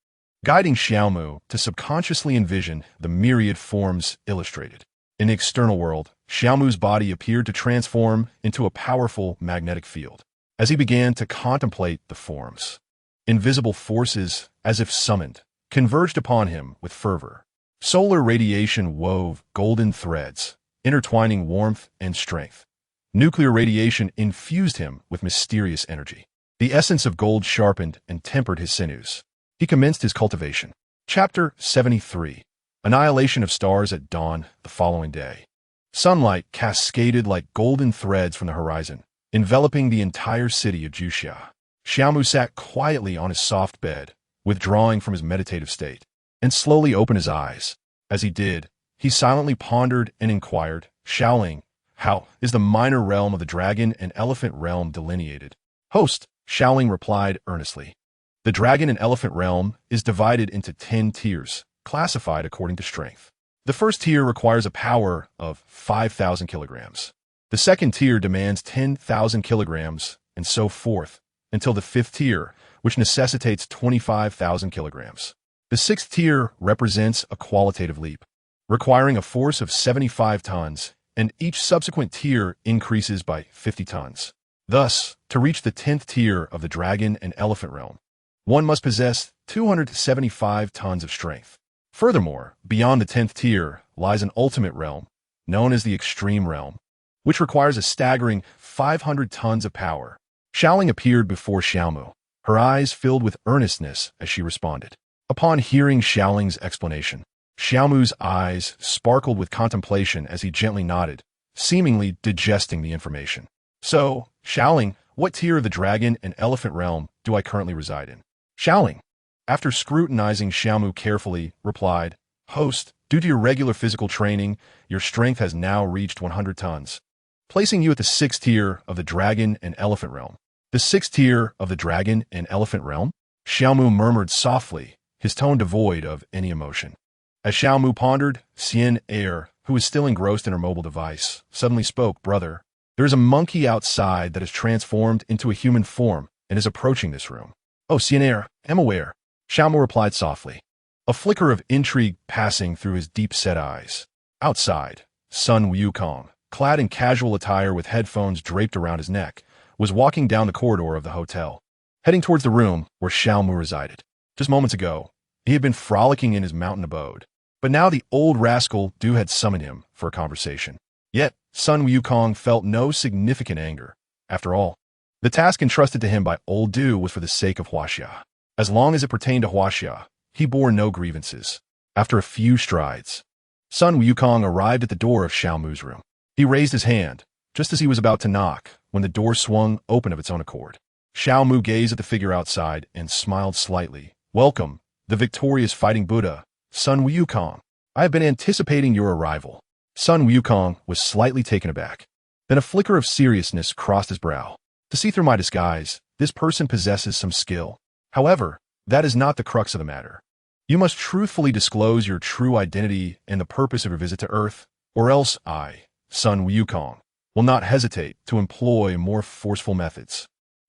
guiding Xiaomu to subconsciously envision the myriad forms illustrated. In the external world, Xiaomu's body appeared to transform into a powerful magnetic field. As he began to contemplate the forms, invisible forces, as if summoned, converged upon him with fervor. Solar radiation wove golden threads, intertwining warmth and strength. Nuclear radiation infused him with mysterious energy. The essence of gold sharpened and tempered his sinews. He commenced his cultivation. Chapter 73. Annihilation of stars at dawn the following day. Sunlight cascaded like golden threads from the horizon, enveloping the entire city of Juxia. Xiaomu sat quietly on his soft bed, withdrawing from his meditative state, and slowly opened his eyes. As he did, he silently pondered and inquired, Shaoling, how is the minor realm of the dragon and elephant realm delineated? Host, Shaoling replied earnestly. The dragon and elephant realm is divided into 10 tiers, classified according to strength. The first tier requires a power of 5,000 kilograms. The second tier demands 10,000 kilograms, and so forth, until the fifth tier, which necessitates 25,000 kilograms. The sixth tier represents a qualitative leap, requiring a force of 75 tons, and each subsequent tier increases by 50 tons. Thus, to reach the 10th tier of the dragon and elephant realm, one must possess 275 tons of strength. Furthermore, beyond the 10th tier lies an ultimate realm, known as the extreme realm, which requires a staggering 500 tons of power. Shaoling appeared before Xiaomu, her eyes filled with earnestness as she responded. Upon hearing Xiaoling's explanation, Xiaomu's eyes sparkled with contemplation as he gently nodded, seemingly digesting the information. So, Shaoling, what tier of the dragon and elephant realm do I currently reside in? Shaoling, after scrutinizing Xiaomu carefully, replied, Host, due to your regular physical training, your strength has now reached 100 tons, placing you at the 6th tier of the dragon and elephant realm. The 6th tier of the dragon and elephant realm? Xiaomu murmured softly, his tone devoid of any emotion. As Xiaomu pondered, Xian Er, who was still engrossed in her mobile device, suddenly spoke, Brother, there is a monkey outside that has transformed into a human form and is approaching this room. Oh, Xian Er, I'm aware. Xiaomu replied softly, a flicker of intrigue passing through his deep-set eyes. Outside, Sun Wukong, clad in casual attire with headphones draped around his neck, was walking down the corridor of the hotel, heading towards the room where Xiaomu resided. Just moments ago, he had been frolicking in his mountain abode, but now the old rascal Du had summoned him for a conversation. Yet, Sun Wukong felt no significant anger. After all, the task entrusted to him by old Du was for the sake of Huaxia. As long as it pertained to Huaxia, he bore no grievances. After a few strides, Sun Wukong arrived at the door of Xiaomu's room. He raised his hand, just as he was about to knock, when the door swung open of its own accord. Xiaomu gazed at the figure outside and smiled slightly. Welcome, the victorious fighting Buddha, Sun Wukong. I have been anticipating your arrival. Sun Wukong was slightly taken aback. Then a flicker of seriousness crossed his brow. To see through my disguise, this person possesses some skill. However, that is not the crux of the matter. You must truthfully disclose your true identity and the purpose of your visit to Earth, or else I, Sun Wukong, will not hesitate to employ more forceful methods.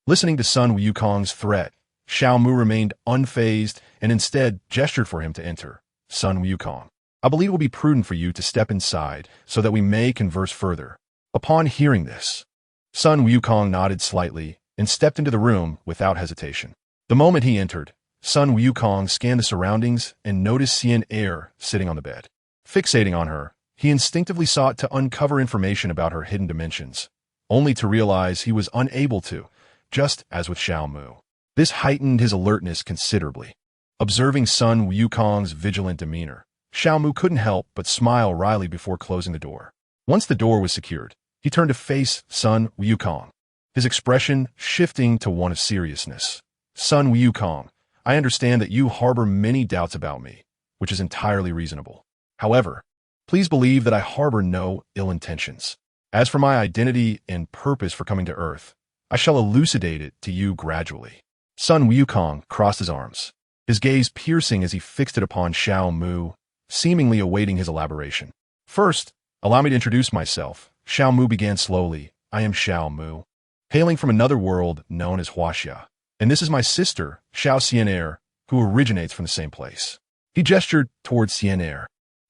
Listening to Sun Wukong's threat, Xiaomu remained unfazed and instead gestured for him to enter. Sun Wukong, I believe it will be prudent for you to step inside so that we may converse further. Upon hearing this, Sun Wukong nodded slightly and stepped into the room without hesitation. The moment he entered, Sun Wukong scanned the surroundings and noticed Xian Er sitting on the bed. Fixating on her, he instinctively sought to uncover information about her hidden dimensions, only to realize he was unable to, just as with Xiaomu. This heightened his alertness considerably. Observing Sun Wukong's vigilant demeanor, Xiaomu couldn't help but smile wryly before closing the door. Once the door was secured, he turned to face Sun Wukong, his expression shifting to one of seriousness. Sun Wukong, I understand that you harbor many doubts about me, which is entirely reasonable. However, please believe that I harbor no ill intentions. As for my identity and purpose for coming to Earth, I shall elucidate it to you gradually. Sun Wukong crossed his arms, his gaze piercing as he fixed it upon Xiao Mu, seemingly awaiting his elaboration. First, allow me to introduce myself. Xiao Mu began slowly. I am Xiao Mu, hailing from another world known as Huaxia, and this is my sister, Xiao Xianer, who originates from the same place. He gestured towards Xianer,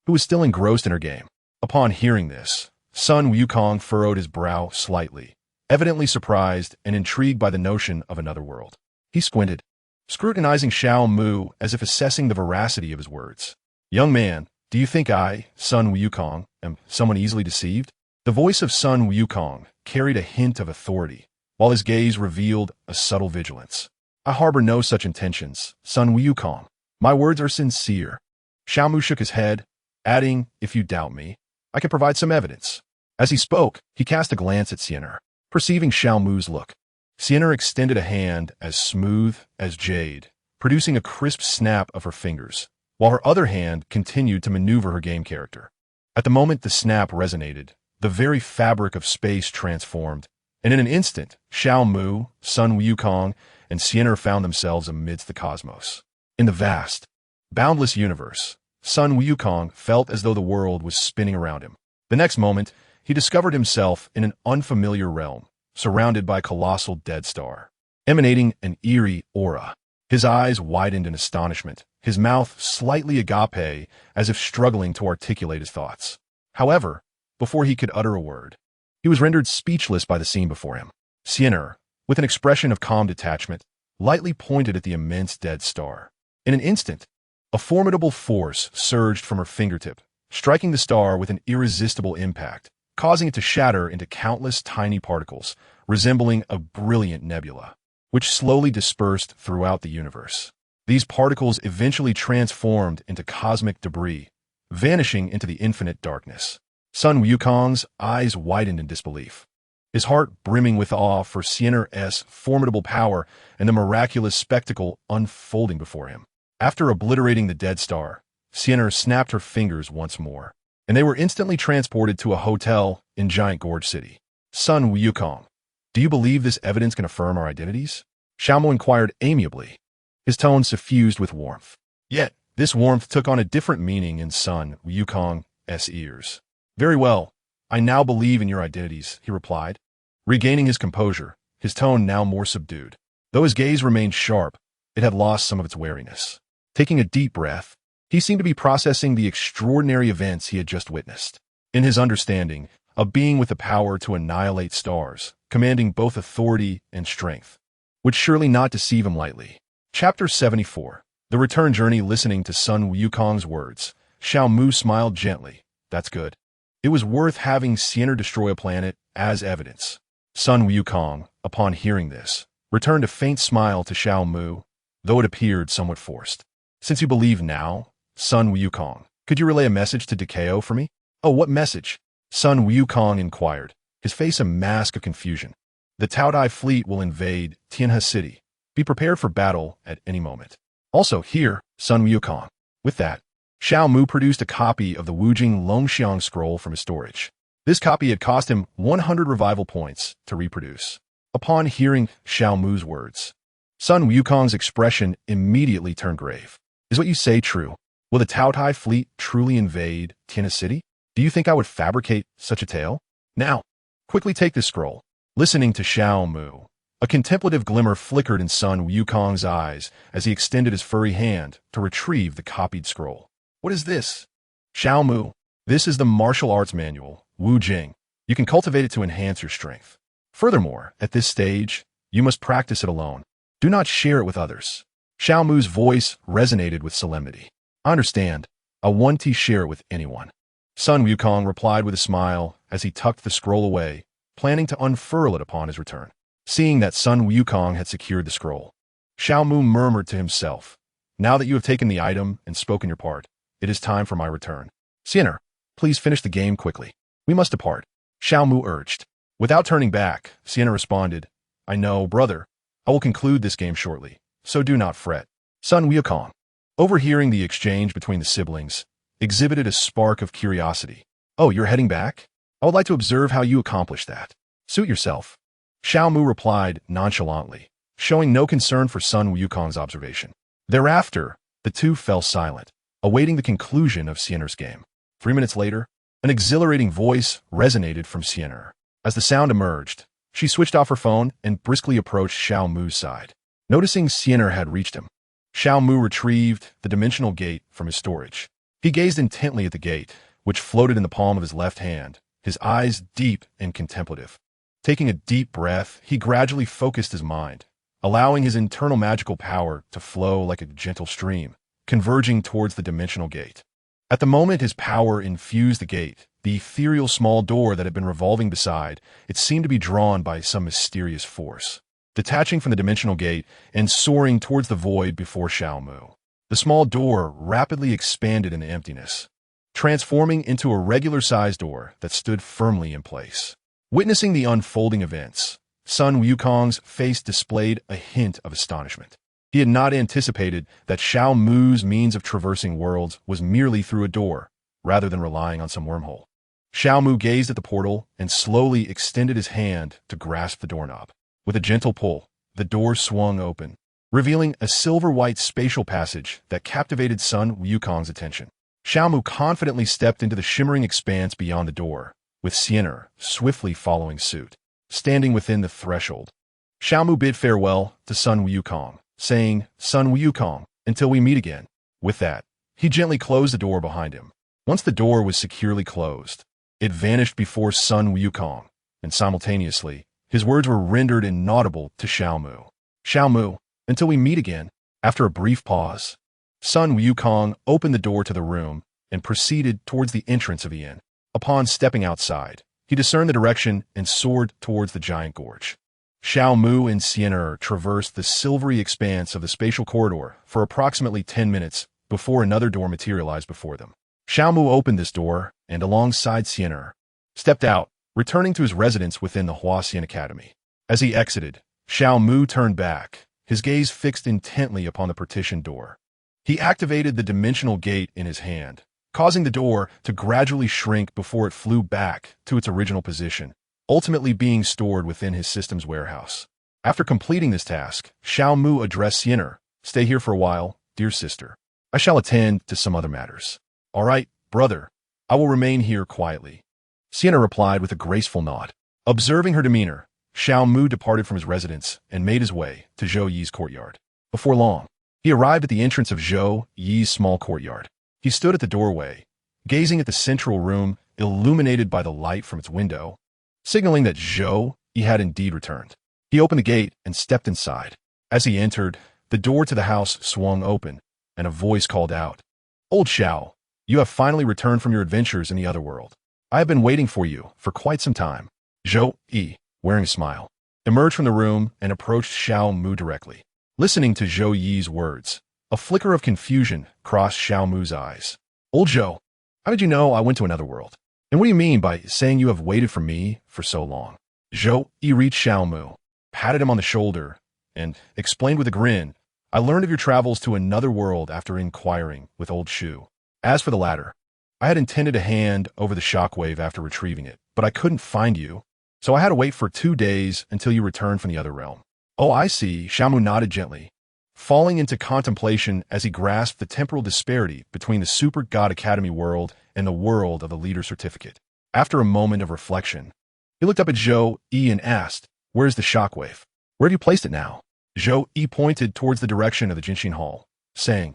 who was still engrossed in her game. Upon hearing this, Sun Wukong furrowed his brow slightly, evidently surprised and intrigued by the notion of another world. He squinted, scrutinizing Xiao Mu as if assessing the veracity of his words. Young man, do you think I, Sun Wukong, am someone easily deceived? The voice of Sun Wukong carried a hint of authority, while his gaze revealed a subtle vigilance. I harbor no such intentions, Sun Wukong. My words are sincere. Xiao Mu shook his head, adding, if you doubt me, I can provide some evidence. As he spoke, he cast a glance at Xianer, perceiving Xiao Mu's look. Xianer extended a hand as smooth as jade, producing a crisp snap of her fingers, while her other hand continued to maneuver her game character. At the moment the snap resonated, the very fabric of space transformed, and in an instant, Xiao Mu, Sun Wukong, and Xianer found themselves amidst the cosmos. In the vast, boundless universe, Sun Wukong felt as though the world was spinning around him. The next moment, he discovered himself in an unfamiliar realm, surrounded by a colossal dead star, emanating an eerie aura. His eyes widened in astonishment, his mouth slightly agape, as if struggling to articulate his thoughts. However, before he could utter a word, he was rendered speechless by the scene before him. Xianer, with an expression of calm detachment, lightly pointed at the immense dead star. In an instant, a formidable force surged from her fingertip, striking the star with an irresistible impact, causing it to shatter into countless tiny particles, resembling a brilliant nebula, which slowly dispersed throughout the universe. These particles eventually transformed into cosmic debris, vanishing into the infinite darkness. Sun Wukong's eyes widened in disbelief, his heart brimming with awe for Xianer's formidable power and the miraculous spectacle unfolding before him. After obliterating the dead star, Xianer snapped her fingers once more, and they were instantly transported to a hotel in Giant Gorge City. Sun Wukong, do you believe this evidence can affirm our identities? Xiao Mu inquired amiably, his tone suffused with warmth. Yet, this warmth took on a different meaning in Sun Wukong's ears. Very well, I now believe in your identities, he replied, regaining his composure, his tone now more subdued. Though his gaze remained sharp, it had lost some of its wariness. Taking a deep breath, he seemed to be processing the extraordinary events he had just witnessed. In his understanding, a being with the power to annihilate stars, commanding both authority and strength, would surely not deceive him lightly. Chapter 74. The Return Journey. Listening to Sun Wukong's words, Xiao Mu smiled gently. That's good. It was worth having Xianer destroy a planet as evidence. Sun Wukong, upon hearing this, returned a faint smile to Xiao Mu, though it appeared somewhat forced. Since you believe now, Sun Wukong, could you relay a message to Decao for me? Oh, what message? Sun Wukong inquired, his face a mask of confusion. The Taodai fleet will invade Tianhe City. Be prepared for battle at any moment. Also, here, Sun Wukong. With that, Xiao Mu produced a copy of the Wujing Longxiang scroll from his storage. This copy had cost him 100 revival points to reproduce. Upon hearing Xiao Mu's words, Sun Wukong's expression immediately turned grave. Is what you say true? Will the Taodai fleet truly invade Tianhe City? Do you think I would fabricate such a tale? Now, quickly take this scroll. Listening to Xiao Mu, a contemplative glimmer flickered in Sun Wukong's eyes as he extended his furry hand to retrieve the copied scroll. What is this? Xiao Mu, this is the martial arts manual, Wu Jing. You can cultivate it to enhance your strength. Furthermore, at this stage, you must practice it alone. Do not share it with others. Xiao Mu's voice resonated with solemnity. I understand. I want to share it with anyone. Sun Wukong replied with a smile as he tucked the scroll away, planning to unfurl it upon his return. Seeing that Sun Wukong had secured the scroll, Xiao Mu murmured to himself, now that you have taken the item and spoken your part, it is time for my return. Xianer, please finish the game quickly. We must depart, Xiao Mu urged. Without turning back, Sienna responded, I know, brother. I will conclude this game shortly, so do not fret. Sun Wukong, overhearing the exchange between the siblings, exhibited a spark of curiosity. Oh, you're heading back? I would like to observe how you accomplish that. Suit yourself. Xiao Mu replied nonchalantly, showing no concern for Sun Wukong's observation. Thereafter, the two fell silent, awaiting the conclusion of Sienna's game. 3 minutes later, an exhilarating voice resonated from Sienna. As the sound emerged, she switched off her phone and briskly approached Xiao Mu's side. Noticing Sienna had reached him, Xiao Mu retrieved the dimensional gate from his storage. He gazed intently at the gate, which floated in the palm of his left hand, his eyes deep and contemplative. Taking a deep breath, he gradually focused his mind, allowing his internal magical power to flow like a gentle stream, converging towards the dimensional gate. At the moment his power infused the gate, the ethereal small door that had been revolving beside, it seemed to be drawn by some mysterious force, detaching from the dimensional gate and soaring towards the void before Xiao Mu. The small door rapidly expanded in the emptiness, transforming into a regular-sized door that stood firmly in place. Witnessing the unfolding events, Sun Wukong's face displayed a hint of astonishment. He had not anticipated that Xiao Mu's means of traversing worlds was merely through a door, rather than relying on some wormhole. Xiao Mu gazed at the portal and slowly extended his hand to grasp the doorknob. With a gentle pull, the door swung open, revealing a silver-white spatial passage that captivated Sun Wukong's attention. Xiao Mu confidently stepped into the shimmering expanse beyond the door, with Sienna swiftly following suit. Standing within the threshold, Xiao Mu bid farewell to Sun Wukong, saying, Sun Wukong, until we meet again. With that, he gently closed the door behind him. Once the door was securely closed, it vanished before Sun Wukong, and simultaneously, his words were rendered inaudible to Xiao Mu. Xiao Mu, until we meet again. After a brief pause, Sun Wukong opened the door to the room and proceeded towards the entrance of the inn. Upon stepping outside, he discerned the direction and soared towards the giant gorge. Xiao Mu and Sienna traversed the silvery expanse of the spatial corridor for approximately 10 minutes before another door materialized before them. Xiao Mu opened this door and, alongside Sienna, stepped out, returning to his residence within the Huaxian Academy. As he exited, Xiao Mu turned back, his gaze fixed intently upon the partitioned door. He activated the dimensional gate in his hand, causing the door to gradually shrink before it flew back to its original position, ultimately being stored within his system's warehouse. After completing this task, Xiao Mu addressed Sienna, Stay here for a while, dear sister. I shall attend to some other matters. All right, brother. I will remain here quietly. Sienna replied with a graceful nod. Observing her demeanor, Xiao Mu departed from his residence and made his way to Zhou Yi's courtyard. Before long, he arrived at the entrance of Zhou Yi's small courtyard. He stood at the doorway, gazing at the central room illuminated by the light from its window, signaling that Zhou Yi had indeed returned. He opened the gate and stepped inside. As he entered, the door to the house swung open, and a voice called out, Old Xiao, you have finally returned from your adventures in the other world. I have been waiting for you for quite some time. Zhou Yi, wearing a smile, emerged from the room and approached Xiao Mu directly. Listening to Zhou Yi's words, a flicker of confusion crossed Xiao Mu's eyes. Old Zhou, how did you know I went to another world? And what do you mean by saying you have waited for me for so long? Zhou Yi reached Xiao Mu, patted him on the shoulder, and explained with a grin, I learned of your travels to another world after inquiring with old Shu. As for the latter, I had intended to hand over the shockwave after retrieving it, but I couldn't find you, so I had to wait for 2 days until you returned from the other realm. Oh, I see, Xiao Mu nodded gently, falling into contemplation as he grasped the temporal disparity between the Super God Academy world and the world of the Leader Certificate. After a moment of reflection, he looked up at Zhou Yi and asked, Where's the shockwave? Where have you placed it now? Zhou Yi pointed towards the direction of the Jinshin Hall, saying,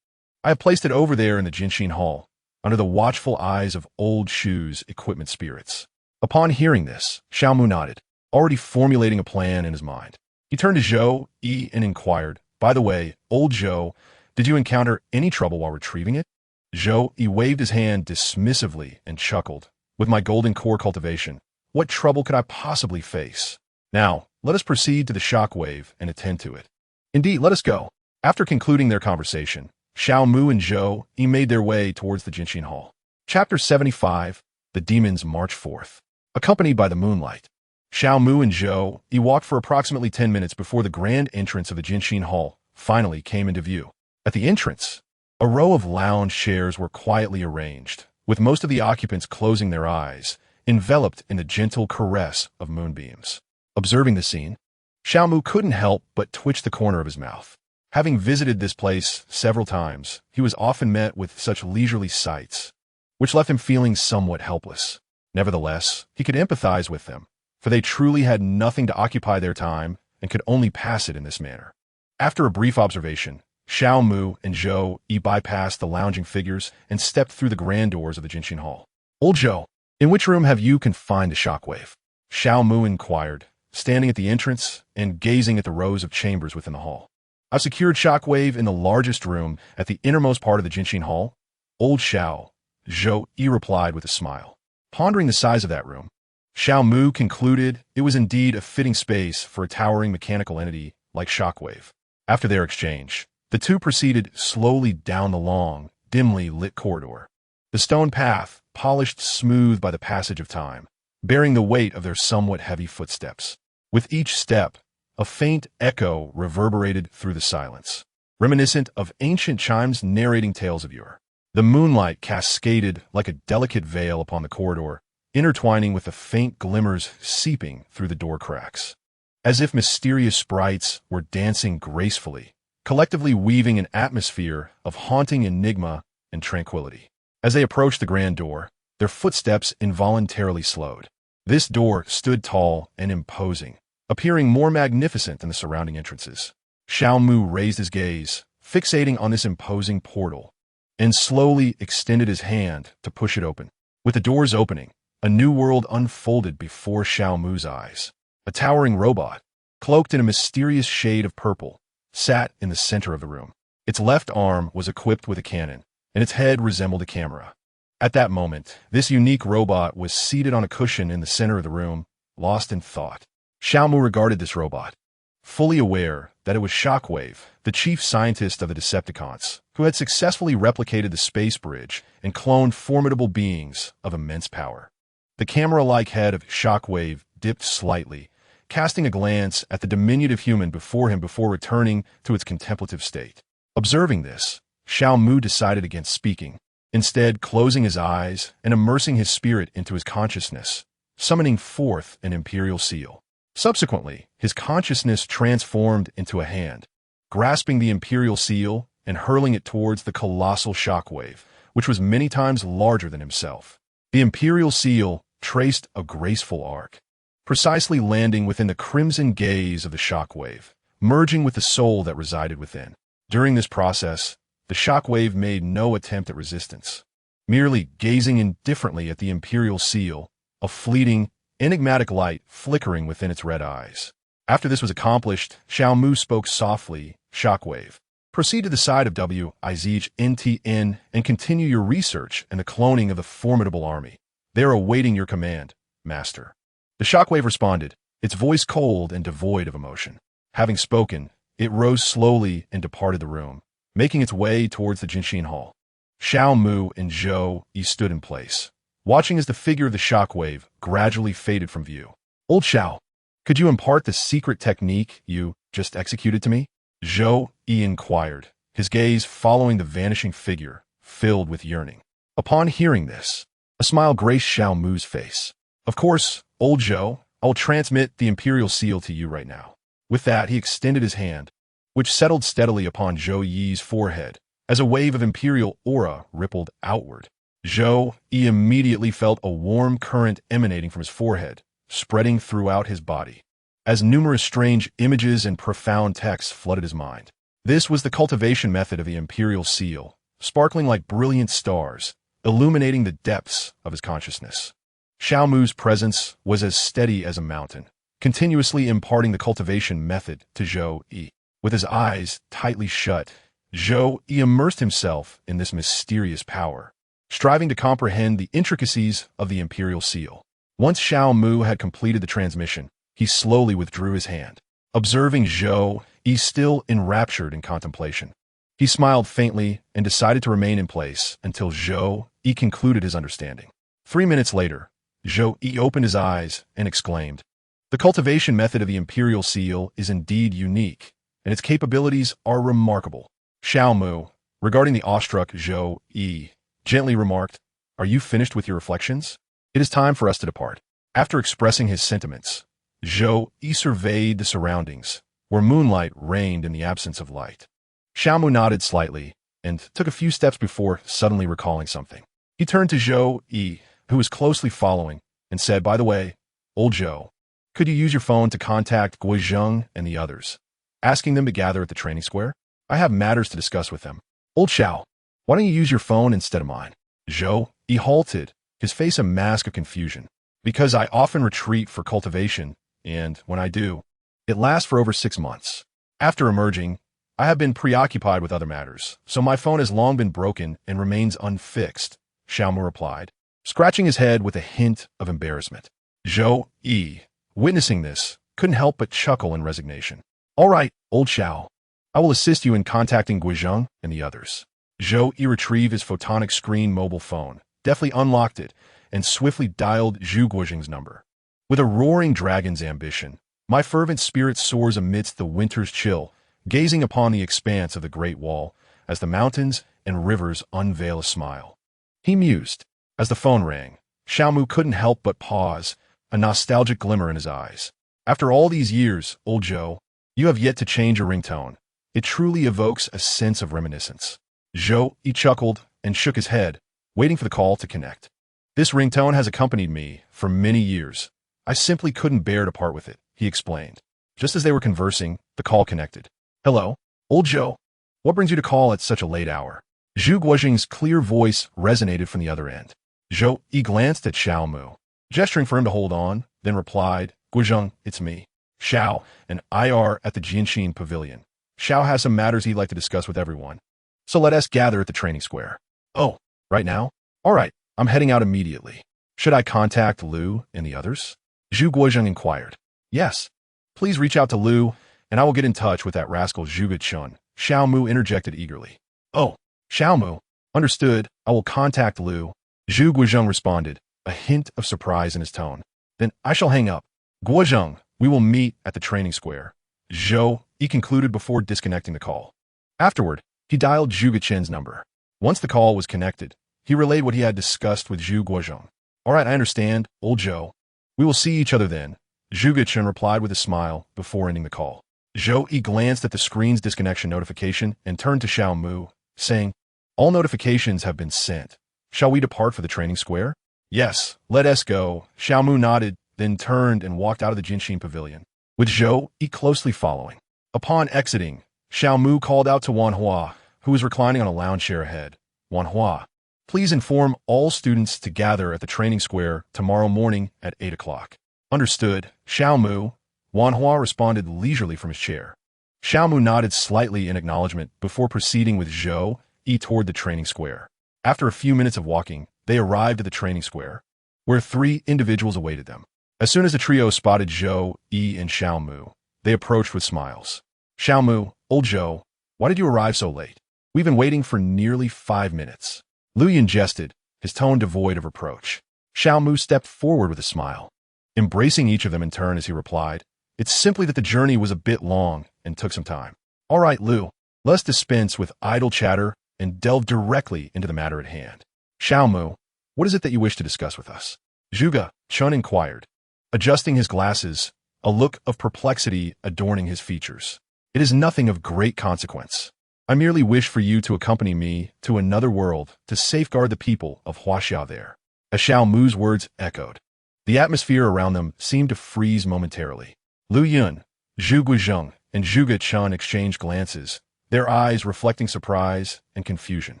I have placed it over there in the Jinshin Hall, under the watchful eyes of old Shu's equipment spirits. Upon hearing this, Xiao Mu nodded, already formulating a plan in his mind. He turned to Zhou Yi and inquired, By the way, old Zhou, did you encounter any trouble while retrieving it? Zhou Yi waved his hand dismissively and chuckled, With my golden core cultivation, what trouble could I possibly face? Now, let us proceed to the shockwave and attend to it. Indeed, let us go. After concluding their conversation, Xiao Mu and Zhou Yi made their way towards the Jinshin Hall. Chapter 75, the demons march forth, accompanied by the moonlight. Xiao Mu and Zhou Yi walked for approximately 10 minutes before the grand entrance of the Jinshin Hall finally came into view. At the entrance, a row of lounge chairs were quietly arranged, with most of the occupants closing their eyes, enveloped in the gentle caress of moonbeams. Observing the scene, Xiao Mu couldn't help but twitch the corner of his mouth. Having visited this place several times, he was often met with such leisurely sights, which left him feeling somewhat helpless. Nevertheless, he could empathize with them, for they truly had nothing to occupy their time and could only pass it in this manner. After a brief observation, Xiao Mu and Zhou Yi bypassed the lounging figures and stepped through the grand doors of the Jinshin Hall. "Old Zhou, in which room have you confined the shockwave?" Xiao Mu inquired, standing at the entrance and gazing at the rows of chambers within the hall. "I've secured shockwave in the largest room at the innermost part of the Jinshin Hall, Old Xiao," Zhou Yi replied with a smile. Pondering the size of that room, Xiao Mu concluded it was indeed a fitting space for a towering mechanical entity like shockwave. After their exchange, the two proceeded slowly down the long, dimly lit corridor. The stone path, polished smooth by the passage of time, bearing the weight of their somewhat heavy footsteps. With each step, a faint echo reverberated through the silence, reminiscent of ancient chimes narrating tales of yore. The moonlight cascaded like a delicate veil upon the corridor, intertwining with the faint glimmers seeping through the door cracks, as if mysterious sprites were dancing gracefully, collectively weaving an atmosphere of haunting enigma and tranquility. As they approached the grand door, their footsteps involuntarily slowed. This door stood tall and imposing, appearing more magnificent than the surrounding entrances. Xiao Mu raised his gaze, fixating on this imposing portal, and slowly extended his hand to push it open. With the doors opening, a new world unfolded before Xiao Mu's eyes. A towering robot, cloaked in a mysterious shade of purple, sat in the center of the room. Its left arm was equipped with a cannon, and its head resembled a camera. At that moment, this unique robot was seated on a cushion in the center of the room, lost in thought. Xiao Mu regarded this robot, fully aware that it was Shockwave, the chief scientist of the Decepticons, who had successfully replicated the space bridge and cloned formidable beings of immense power. The camera-like head of Shockwave dipped slightly, casting a glance at the diminutive human before him before returning to its contemplative state. Observing this, Xiao Mu decided against speaking, instead closing his eyes and immersing his spirit into his consciousness, summoning forth an imperial seal. Subsequently, his consciousness transformed into a hand, grasping the imperial seal and hurling it towards the colossal shockwave, which was many times larger than himself. The imperial seal traced a graceful arc, precisely landing within the crimson gaze of the shockwave, merging with the soul that resided within. During this process, the shockwave made no attempt at resistance, merely gazing indifferently at the imperial seal, a fleeting, enigmatic light flickering within its red eyes. After this was accomplished, Xiao Mu spoke softly, "Shockwave, proceed to the side of WIZHNTN and continue your research and the cloning of the formidable army. They are awaiting your command, Master." The shockwave responded, its voice cold and devoid of emotion. Having spoken, it rose slowly and departed the room, making its way towards the Jinshin Hall. Xiao Mu and Zhou Yi stood in place, watching as the figure of the shockwave gradually faded from view. "Old Xiao, could you impart the secret technique you just executed to me?" Zhou Yi inquired, his gaze following the vanishing figure, filled with yearning. Upon hearing this, a smile graced Xiao Mu's face. "Of course, old Zhou, I will transmit the imperial seal to you right now." With that, he extended his hand, which settled steadily upon Zhou Yi's forehead, as a wave of imperial aura rippled outward. Zhou Yi immediately felt a warm current emanating from his forehead, spreading throughout his body, as numerous strange images and profound texts flooded his mind. This was the cultivation method of the imperial seal, sparkling like brilliant stars, illuminating the depths of his consciousness. Xiao Mu's presence was as steady as a mountain, continuously imparting the cultivation method to Zhou Yi. With his eyes tightly shut, Zhou Yi immersed himself in this mysterious power, striving to comprehend the intricacies of the imperial seal. Once Xiao Mu had completed the transmission, he slowly withdrew his hand. Observing Zhou Yi still enraptured in contemplation, he smiled faintly and decided to remain in place until Zhou Yi concluded his understanding. 3 minutes later, Zhou Yi opened his eyes and exclaimed, "The cultivation method of the imperial seal is indeed unique, and its capabilities are remarkable." Xiao Mu, regarding the awestruck Zhou Yi, gently remarked, "Are you finished with your reflections? It is time for us to depart." After expressing his sentiments, Zhou Yi surveyed the surroundings, where moonlight reigned in the absence of light. Xiao Mu nodded slightly and took a few steps before suddenly recalling something. He turned to Zhou Yi, who was closely following, and said, "By the way, old Zhou, could you use your phone to contact Guizheng and the others, asking them to gather at the training square? I have matters to discuss with them." "Old Xiao, why don't you use your phone instead of mine?" Zhou Yi halted, his face a mask of confusion. "Because I often retreat for cultivation, and when I do, it lasts for over 6 months. After emerging, I have been preoccupied with other matters, so my phone has long been broken and remains unfixed," Xiao Mu replied, scratching his head with a hint of embarrassment. Zhou Yi, witnessing this, couldn't help but chuckle in resignation. "All right, old Xiao, I will assist you in contacting Guizheng and the others." Zhou Yi retrieved his photonic screen mobile phone, deftly unlocked it, and swiftly dialed Zhu Guizheng's number. With a roaring dragon's ambition, my fervent spirit soars amidst the winter's chill, gazing upon the expanse of the Great Wall as the mountains and rivers unveil a smile. He mused. As the phone rang, Xiao Mu couldn't help but pause, a nostalgic glimmer in his eyes. "After all these years, old Zhou, you have yet to change your ringtone. It truly evokes a sense of reminiscence." Zhou Yi chuckled and shook his head, waiting for the call to connect. "This ringtone has accompanied me for many years. I simply couldn't bear to part with it," he explained. Just as they were conversing, the call connected. "Hello, old Zhou. What brings you to call at such a late hour?" Zhu Guizheng's clear voice resonated from the other end. Zhou Yi glanced at Xiao Mu, gesturing for him to hold on, then replied, "Guizheng, it's me, Xiao, and IR at the Jinshin Pavilion. Xiao has some matters he'd like to discuss with everyone, so let us gather at the training square." "Oh, right now? All right, I'm heading out immediately. Should I contact Liu and the others?" Zhu Guizheng inquired. "Yes, please reach out to Liu, and I will get in touch with that rascal Zhuge Chun," Xiao Mu interjected eagerly. "Oh, Xiao Mu, understood. I will contact Liu," Zhu Guizheng responded, a hint of surprise in his tone. "Then I shall hang up. Guizheng, we will meet at the training square," Zhou Yi concluded before disconnecting the call. Afterward, he dialed Zhuge Chen's number. Once the call was connected, he relayed what he had discussed with Zhu Guizheng. "All right, I understand, old Zhou. We will see each other then," Zhuge Chen replied with a smile before ending the call. Zhou Yi glanced at the screen's disconnection notification and turned to Xiao Mu, saying, "All notifications have been sent. Shall we depart for the training square?" "Yes, let us go." Xiao Mu nodded, then turned and walked out of the Jinshin Pavilion, with Zhou Yi closely following. Upon exiting, Xiao Mu called out to Wan Hua, who was reclining on a lounge chair ahead. "Wan Hua, please inform all students to gather at the training square tomorrow morning at 8 o'clock. "Understood, Xiao Mu," Wan Hua responded leisurely from his chair. Xiao Mu nodded slightly in acknowledgement before proceeding with Zhou Yi toward the training square. After a few minutes of walking, they arrived at the training square, where 3 individuals awaited them. As soon as the trio spotted Zhou Yi and Xiao Mu, they approached with smiles. "Xiao Mu, old Zhou, why did you arrive so late? We've been waiting for nearly 5 minutes." Liu Yin jested, his tone devoid of reproach. Xiao Mu stepped forward with a smile, embracing each of them in turn as he replied, "It's simply that the journey was a bit long and took some time." "All right, Liu, let's dispense with idle chatter and delve directly into the matter at hand. Xiao Mu, what is it that you wish to discuss with us?" Zhuge Chun inquired, adjusting his glasses, a look of perplexity adorning his features. "It is nothing of great consequence. I merely wish for you to accompany me to another world to safeguard the people of Huaxia there." As Xiao Mu's words echoed, the atmosphere around them seemed to freeze momentarily. Liu Yun, Zhu Guizheng, and Zhuge Chun exchanged glances, their eyes reflecting surprise and confusion.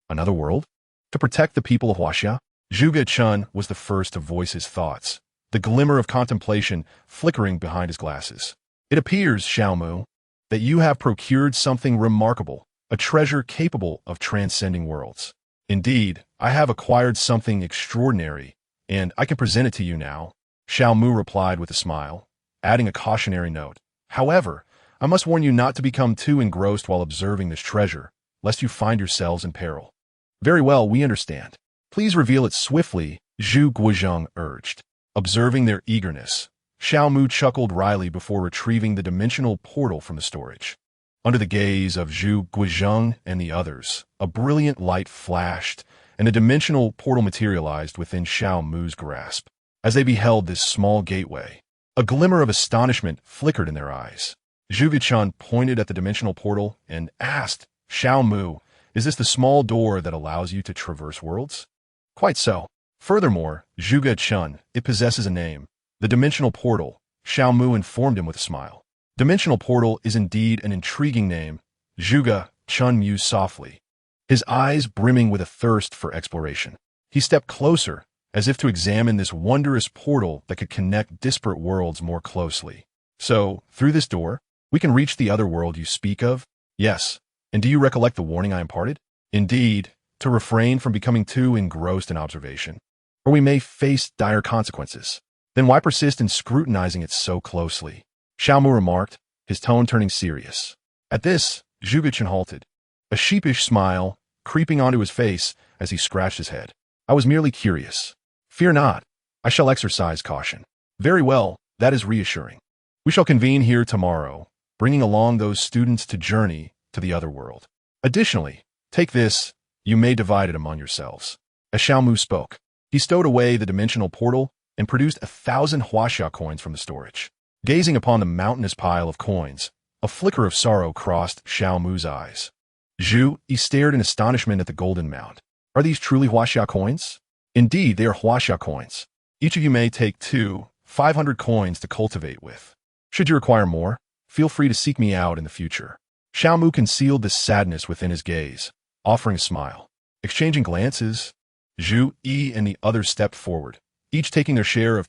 Another world? To protect the people of Huaxia? Zhuge Chun was the first to voice his thoughts, the glimmer of contemplation flickering behind his glasses. "It appears, Xiao Mu, that you have procured something remarkable, a treasure capable of transcending worlds. Indeed, I have acquired something extraordinary, and I can present it to you now," Xiao Mu replied with a smile, adding a cautionary note. "However, I must warn you not to become too engrossed while observing this treasure, lest you find yourselves in peril." "Very well, we understand. Please reveal it swiftly," Zhu Guozheng urged. Observing their eagerness, Xiao Mu chuckled wryly before retrieving the dimensional portal from the storage. Under the gaze of Zhu Guozheng and the others, a brilliant light flashed, and a dimensional portal materialized within Xiao Mu's grasp. As they beheld this small gateway, a glimmer of astonishment flickered in their eyes. Zhu Guozheng pointed at the dimensional portal and asked, Xiao Mu, is this the small door that allows you to traverse worlds? Quite so. Furthermore, Zhu Guozheng, it possesses a name. The dimensional portal, Xiao Mu informed him with a smile. Dimensional portal is indeed an intriguing name, Zhu Guozheng mused softly, his eyes brimming with a thirst for exploration. He stepped closer, as if to examine this wondrous portal that could connect disparate worlds more closely. So, through this door, we can reach the other world you speak of? Yes. And do you recollect the warning I imparted? Indeed, to refrain from becoming too engrossed in observation, or we may face dire consequences. Then why persist in scrutinizing it so closely? Xiao Mu remarked, his tone turning serious. At this, Zhu Guozheng halted, a sheepish smile creeping onto his face as he scratched his head. I was merely curious. Fear not. I shall exercise caution. Very well, that is reassuring. We shall convene here tomorrow, bringing along those students to journey to the other world. Additionally, take this, you may divide it among yourselves. As Xiao Mu spoke, he stowed away the dimensional portal and produced 1,000 huaxia coins from the storage. Gazing upon the mountainous pile of coins, a flicker of sorrow crossed Xiao Mu's eyes. Zhu, he stared in astonishment at the golden mound. Are these truly huaxia coins? Indeed, they are huaxia coins. Each of you may take 500 coins to cultivate with. Should you require more, feel free to seek me out in the future. Xiao Mu concealed the sadness within his gaze, offering a smile. Exchanging glances, Zhu Yi and the others stepped forward, each taking their share of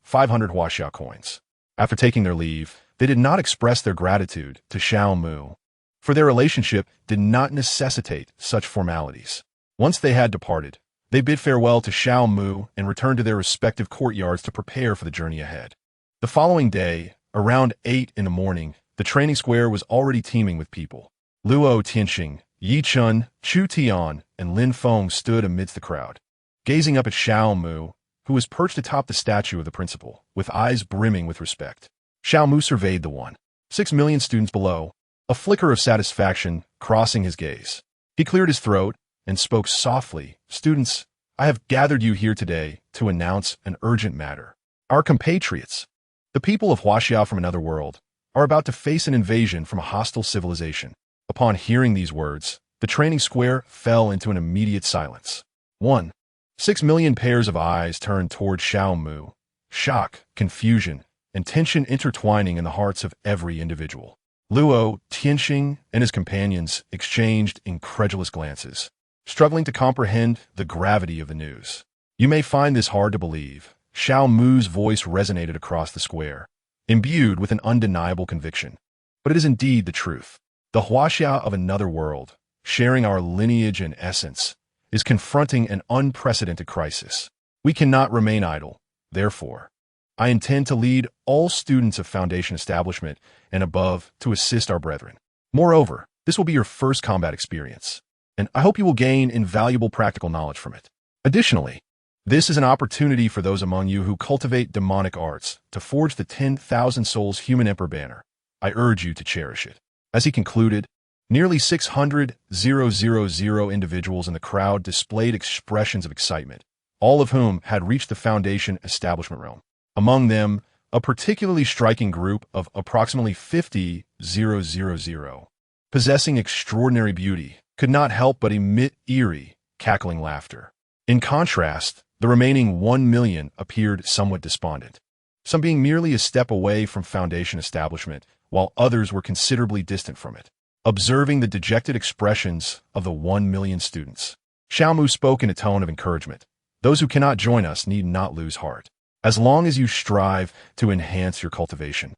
500 huaxia coins. After taking their leave, they did not express their gratitude to Xiao Mu, for their relationship did not necessitate such formalities. Once they had departed, they bid farewell to Xiao Mu and returned to their respective courtyards to prepare for the journey ahead. The following day, around 8 in the morning, the training square was already teeming with people. Luo Tianxing, Yi Chun, Chu Tian, and Lin Feng stood amidst the crowd, gazing up at Xiao Mu, who was perched atop the statue of the principal, with eyes brimming with respect. Xiao Mu surveyed the 1.6 million students below, a flicker of satisfaction crossing his gaze. He cleared his throat and spoke softly. Students, I have gathered you here today to announce an urgent matter. Our compatriots, the people of Huaxia from another world, are about to face an invasion from a hostile civilization. Upon hearing these words, the training square fell into an immediate silence. 1.6 million pairs of eyes turned toward Xiao Mu, shock, confusion, and tension intertwining in the hearts of every individual. Luo Tianxing and his companions exchanged incredulous glances, struggling to comprehend the gravity of the news. You may find this hard to believe. Xiao Mu's voice resonated across the square, imbued with an undeniable conviction. But it is indeed the truth. The Huaxia of another world, sharing our lineage and essence, is confronting an unprecedented crisis. We cannot remain idle. Therefore, I intend to lead all students of Foundation Establishment and above to assist our brethren. Moreover, this will be your first combat experience, and I hope you will gain invaluable practical knowledge from it. Additionally, this is an opportunity for those among you who cultivate demonic arts to forge the 10,000 souls human emperor banner. I urge you to cherish it. As he concluded, nearly 600,000 individuals in the crowd displayed expressions of excitement, all of whom had reached the Foundation Establishment realm. Among them, a particularly striking group of approximately 50,000, possessing extraordinary beauty, could not help but emit eerie, cackling laughter. In contrast, the remaining 1 million appeared somewhat despondent, some being merely a step away from Foundation Establishment, while others were considerably distant from it. Observing the dejected expressions of the 1 million students, Xiao Mu spoke in a tone of encouragement. Those who cannot join us need not lose heart, as long as you strive to enhance your cultivation.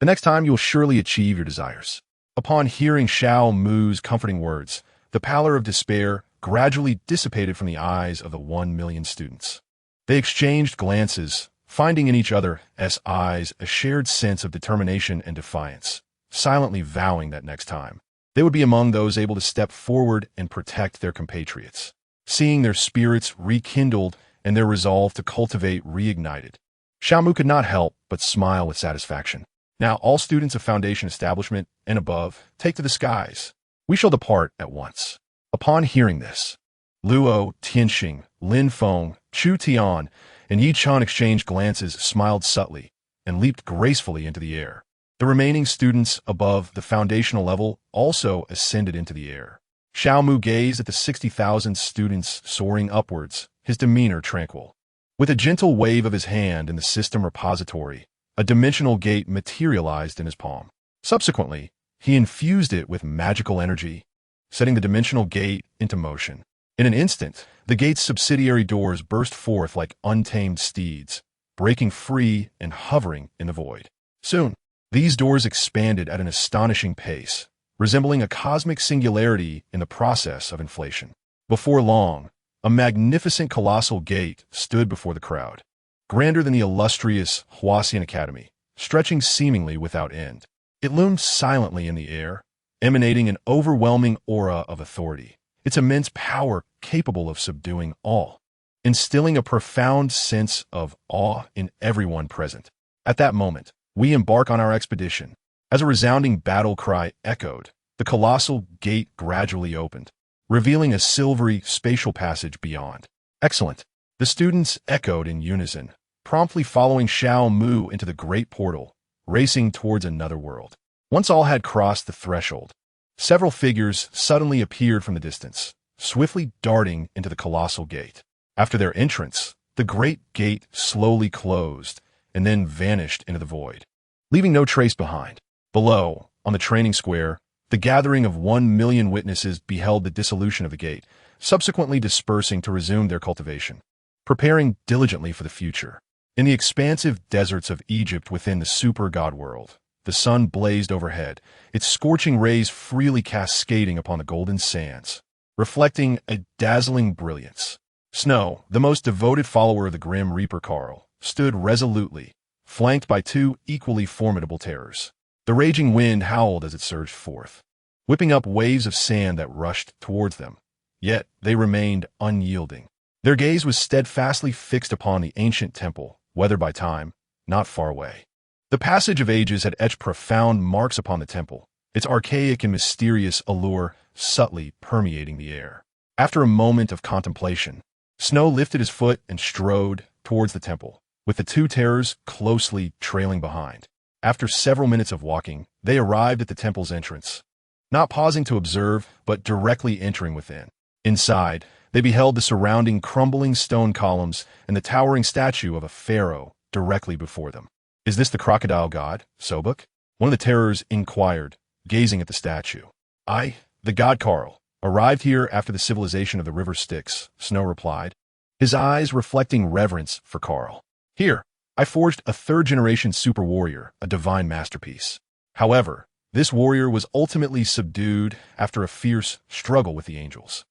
The next time you will surely achieve your desires. Upon hearing Xiao Mu's comforting words, the pallor of despair gradually dissipated from the eyes of the 1 million students. They exchanged glances, finding in each other's eyes a shared sense of determination and defiance, silently vowing that next time, they would be among those able to step forward and protect their compatriots. Seeing their spirits rekindled and their resolve to cultivate reignited. Xiaomu could not help but smile with satisfaction. Now all students of Foundation Establishment and above, take to the skies. We shall depart at once. Upon hearing this, Luo, Tianxing, Lin Feng, Chu Tian, and Yi Chan exchanged glances, smiled subtly, and leaped gracefully into the air. The remaining students above the foundational level also ascended into the air. Xiaomu gazed at the 60,000 students soaring upwards, his demeanor tranquil. With a gentle wave of his hand in the system repository, a dimensional gate materialized in his palm. Subsequently, he infused it with magical energy, setting the dimensional gate into motion. In an instant, the gate's subsidiary doors burst forth like untamed steeds, breaking free and hovering in the void. Soon, these doors expanded at an astonishing pace, resembling a cosmic singularity in the process of inflation. Before long, a magnificent colossal gate stood before the crowd, grander than the illustrious Huasian Academy, stretching seemingly without end. It loomed silently in the air, emanating an overwhelming aura of authority, its immense power capable of subduing all, instilling a profound sense of awe in everyone present. At that moment, we embark on our expedition. As a resounding battle cry echoed, the colossal gate gradually opened, revealing a silvery spatial passage beyond. Excellent. The students echoed in unison, promptly following Xiaomu into the great portal, racing towards another world. Once all had crossed the threshold, several figures suddenly appeared from the distance, swiftly darting into the colossal gate. After their entrance, the great gate slowly closed and then vanished into the void, leaving no trace behind. Below, on the training square, the gathering of 1 million witnesses beheld the dissolution of the gate, subsequently dispersing to resume their cultivation, preparing diligently for the future. In the expansive deserts of Egypt within the super-god world, the sun blazed overhead, its scorching rays freely cascading upon the golden sands, reflecting a dazzling brilliance. Snow, the most devoted follower of the grim Reaper Karl, stood resolutely, flanked by 2 equally formidable terrors. The raging wind howled as it surged forth, whipping up waves of sand that rushed towards them, yet they remained unyielding. Their gaze was steadfastly fixed upon the ancient temple, weathered by time, not far away. The passage of ages had etched profound marks upon the temple, its archaic and mysterious allure subtly permeating the air. After a moment of contemplation, Snow lifted his foot and strode towards the temple, with the 2 terrors closely trailing behind. After several minutes of walking, they arrived at the temple's entrance, not pausing to observe, but directly entering within. Inside, they beheld the surrounding crumbling stone columns and the towering statue of a pharaoh directly before them. "Is this the crocodile god, Sobuk?" one of the terrors inquired, gazing at the statue. "I, the god Karl, arrived here after the civilization of the river Styx," Snow replied, his eyes reflecting reverence for Karl. "Here, I forged a 3rd-generation super warrior, a divine masterpiece. However, this warrior was ultimately subdued after a fierce struggle with the angels."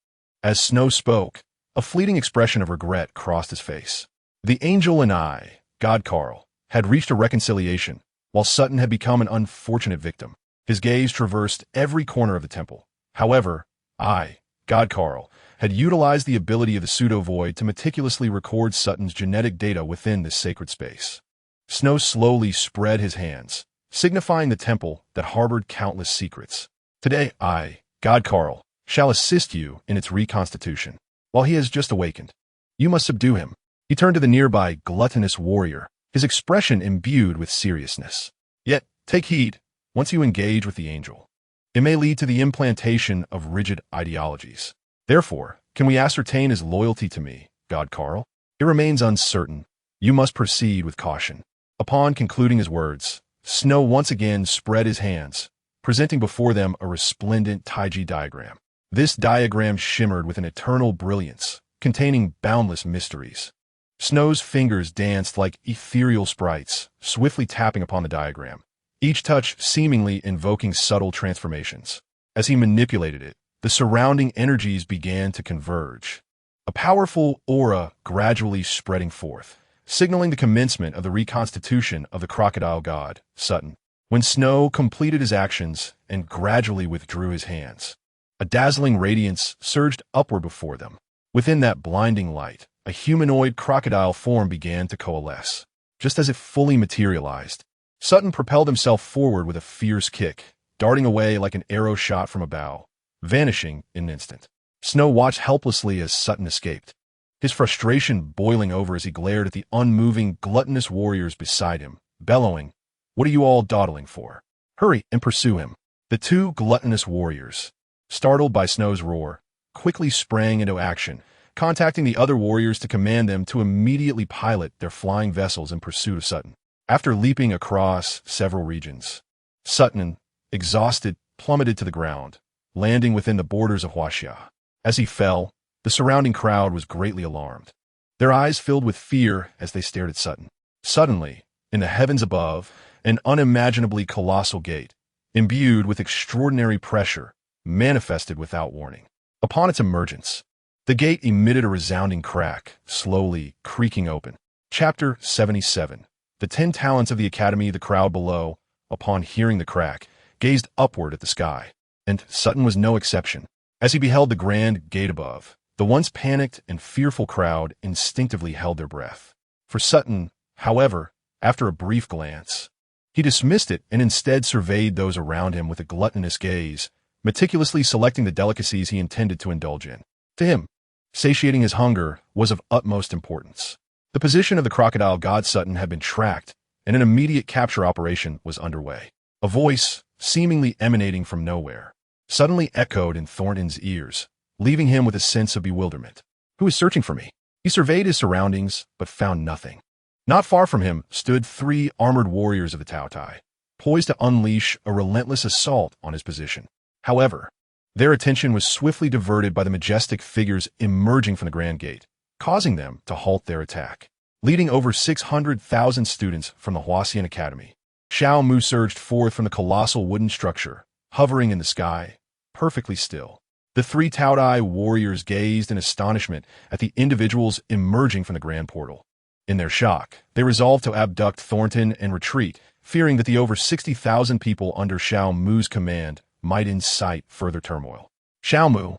As Snow spoke, a fleeting expression of regret crossed his face. The angel and I, God Karl, had reached a reconciliation, while Sutton had become an unfortunate victim. His gaze traversed every corner of the temple. However, I, God Karl, had utilized the ability of the pseudo-void to meticulously record Sutton's genetic data within this sacred space. Snow slowly spread his hands, signifying the temple that harbored countless secrets. "Today I, God Karl, shall assist you in its reconstitution. While he has just awakened, you must subdue him." He turned to the nearby gluttonous warrior, his expression imbued with seriousness. "Yet, take heed, once you engage with the angel, it may lead to the implantation of rigid ideologies. Therefore, can we ascertain his loyalty to me, God Karl? It remains uncertain. You must proceed with caution." Upon concluding his words, Snow once again spread his hands, presenting before them a resplendent Taiji diagram. This diagram shimmered with an eternal brilliance, containing boundless mysteries. Snow's fingers danced like ethereal sprites, swiftly tapping upon the diagram, each touch seemingly invoking subtle transformations. As he manipulated it, the surrounding energies began to converge, a powerful aura gradually spreading forth, signaling the commencement of the reconstitution of the crocodile god, Sutton. When Snow completed his actions and gradually withdrew his hands, a dazzling radiance surged upward before them. Within that blinding light, a humanoid crocodile form began to coalesce. Just as it fully materialized, Sutton propelled himself forward with a fierce kick, darting away like an arrow shot from a bow, vanishing in an instant. Snow watched helplessly as Sutton escaped, his frustration boiling over as he glared at the unmoving, gluttonous warriors beside him, bellowing, "What are you all dawdling for? Hurry and pursue him." The two gluttonous warriors, startled by Snow's roar, quickly sprang into action, contacting the other warriors to command them to immediately pilot their flying vessels in pursuit of Sutton. After leaping across several regions, Sutton, exhausted, plummeted to the ground, landing within the borders of Huaxia. As he fell, the surrounding crowd was greatly alarmed, their eyes filled with fear as they stared at Sutton. Suddenly, in the heavens above, an unimaginably colossal gate, imbued with extraordinary pressure, manifested without warning. Upon its emergence, the gate emitted a resounding crack, slowly creaking open. Chapter 77. The 10 talents of the Academy. The crowd below, upon hearing the crack, gazed upward at the sky, and Sutton was no exception. As he beheld the grand gate above, the once panicked and fearful crowd instinctively held their breath. For Sutton, however, after a brief glance, he dismissed it and instead surveyed those around him with a gluttonous gaze, meticulously selecting the delicacies he intended to indulge in. To him, satiating his hunger was of utmost importance. The position of the crocodile god Sutton had been tracked, and an immediate capture operation was underway. A voice, seemingly emanating from nowhere, suddenly echoed in Thornton's ears, leaving him with a sense of bewilderment. "Who is searching for me?" He surveyed his surroundings, but found nothing. Not far from him stood 3 armored warriors of the Tao Tai, poised to unleash a relentless assault on his position. However, their attention was swiftly diverted by the majestic figures emerging from the Grand Gate, causing them to halt their attack. Leading over 600,000 students from the Huaxian Academy, Xiao Mu surged forth from the colossal wooden structure, hovering in the sky, perfectly still. The 3 Tao Tai warriors gazed in astonishment at the individuals emerging from the grand portal. In their shock, they resolved to abduct Thornton and retreat, fearing that the over 60,000 people under Xiao Mu's command might incite further turmoil. Xiao Mu,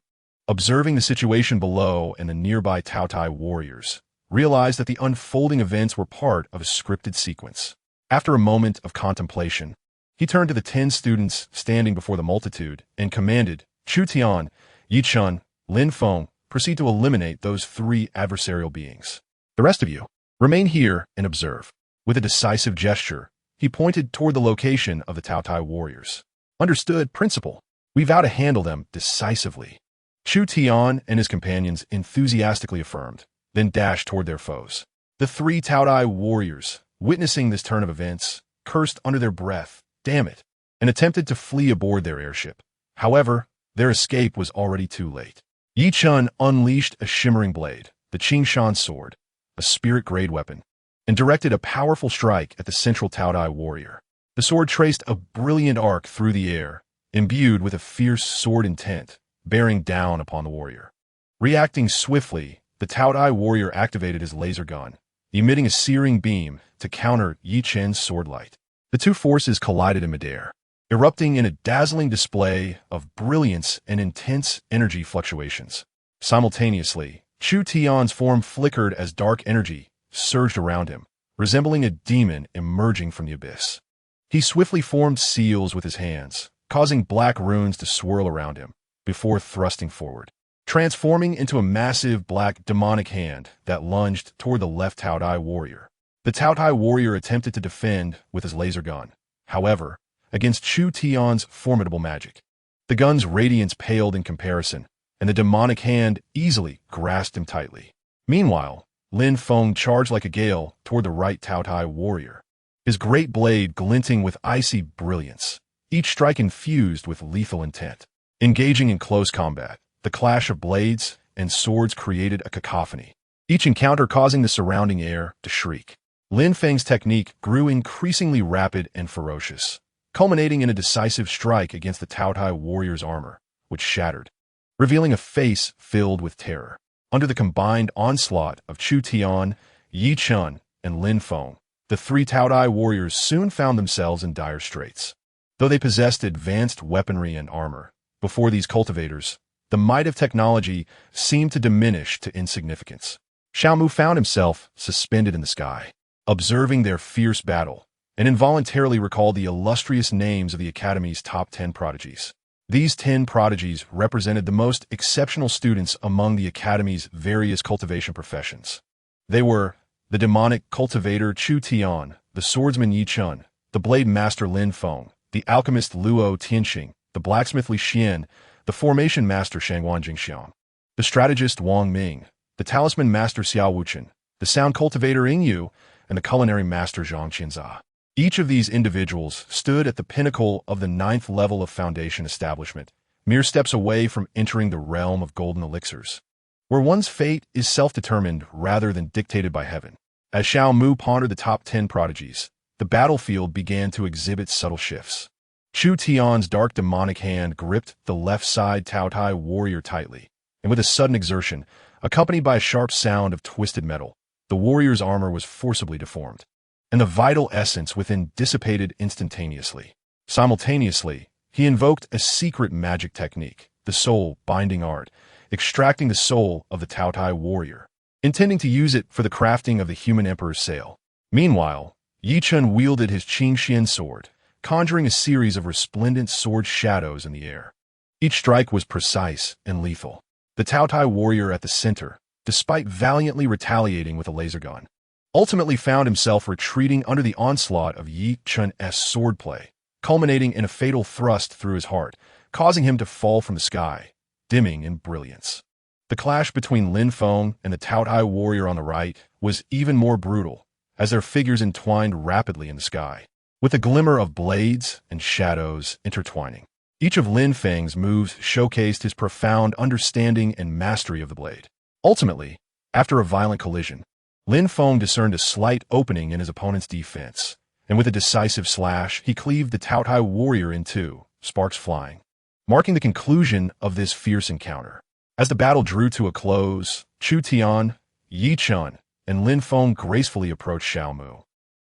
observing the situation below and the nearby Tao Tai warriors, realized that the unfolding events were part of a scripted sequence. After a moment of contemplation, he turned to the 10 students standing before the multitude and commanded, "Chu Tian, Yi Chun, Lin Feng, proceed to eliminate those 3 adversarial beings. The rest of you, remain here and observe." With a decisive gesture, he pointed toward the location of the Tao Tai warriors. "Understood, Principal. We vow to handle them decisively." Chu Tian and his companions enthusiastically affirmed, then dashed toward their foes. The 3 Tao Tai warriors, witnessing this turn of events, cursed under their breath, "Damn it," and attempted to flee aboard their airship. However, their escape was already too late. Yi Chun unleashed a shimmering blade, the Qingshan sword, a spirit-grade weapon, and directed a powerful strike at the central Tao Tai warrior. The sword traced a brilliant arc through the air, imbued with a fierce sword intent, bearing down upon the warrior. Reacting swiftly, the Tao Tai warrior activated his laser gun, emitting a searing beam to counter Yi Chen's sword light. The two forces collided in midair, erupting in a dazzling display of brilliance and intense energy fluctuations. Simultaneously, Chu Tian's form flickered as dark energy surged around him, resembling a demon emerging from the abyss. He swiftly formed seals with his hands, causing black runes to swirl around him, before thrusting forward, transforming into a massive black demonic hand that lunged toward the left Tao Tai warrior. The Tao Tai warrior attempted to defend with his laser gun, however, against Chu Tian's formidable magic. The gun's radiance paled in comparison, and the demonic hand easily grasped him tightly. Meanwhile, Lin Feng charged like a gale toward the right Tao Tai warrior, his great blade glinting with icy brilliance, each strike infused with lethal intent. Engaging in close combat, the clash of blades and swords created a cacophony, each encounter causing the surrounding air to shriek. Lin Feng's technique grew increasingly rapid and ferocious, culminating in a decisive strike against the Tao Tai warrior's armor, which shattered, revealing a face filled with terror. Under the combined onslaught of Chu Tian, Yi Chun, and Lin Feng, the 3 Tao Tai warriors soon found themselves in dire straits. Though they possessed advanced weaponry and armor, before these cultivators, the might of technology seemed to diminish to insignificance. Xiao Mu found himself suspended in the sky, observing their fierce battle, and involuntarily recalled the illustrious names of the Academy's top 10 prodigies. These 10 prodigies represented the most exceptional students among the Academy's various cultivation professions. They were the demonic cultivator Chu Tian, the swordsman Yi Chun, the blade master Lin Feng, the alchemist Luo Tianxing, the blacksmith Li Xian, the formation master Shangwan Jingxiang, the strategist Wang Ming, the talisman master Xiao Wuchen, the sound cultivator Ying Yu, and the culinary master Zhang Qianza. Each of these individuals stood at the pinnacle of the 9th level of foundation establishment, mere steps away from entering the realm of golden elixirs, where one's fate is self-determined rather than dictated by heaven. As Xiao Mu pondered the top 10 prodigies, the battlefield began to exhibit subtle shifts. Chu Tian's dark demonic hand gripped the left side Tao Tai warrior tightly, and with a sudden exertion, accompanied by a sharp sound of twisted metal, the warrior's armor was forcibly deformed, and the vital essence within dissipated instantaneously. Simultaneously, he invoked a secret magic technique, the soul binding art, extracting the soul of the Tao Tai warrior, intending to use it for the crafting of the human emperor's sail. Meanwhile, Yi Chun wielded his Qingxian sword, conjuring a series of resplendent sword shadows in the air. Each strike was precise and lethal. The Tao Tai warrior at the center, despite valiantly retaliating with a laser gun, ultimately found himself retreating under the onslaught of Yi Chun's swordplay, culminating in a fatal thrust through his heart, causing him to fall from the sky, dimming in brilliance. The clash between Lin Feng and the Tao Tai warrior on the right was even more brutal, as their figures entwined rapidly in the sky, with a glimmer of blades and shadows intertwining. Each of Lin Feng's moves showcased his profound understanding and mastery of the blade. Ultimately, after a violent collision, Lin Feng discerned a slight opening in his opponent's defense, and with a decisive slash, he cleaved the Tao Tai warrior in two, sparks flying, marking the conclusion of this fierce encounter. As the battle drew to a close, Chu Tian, Yi Chun, and Lin Feng gracefully approached Xiao Mu,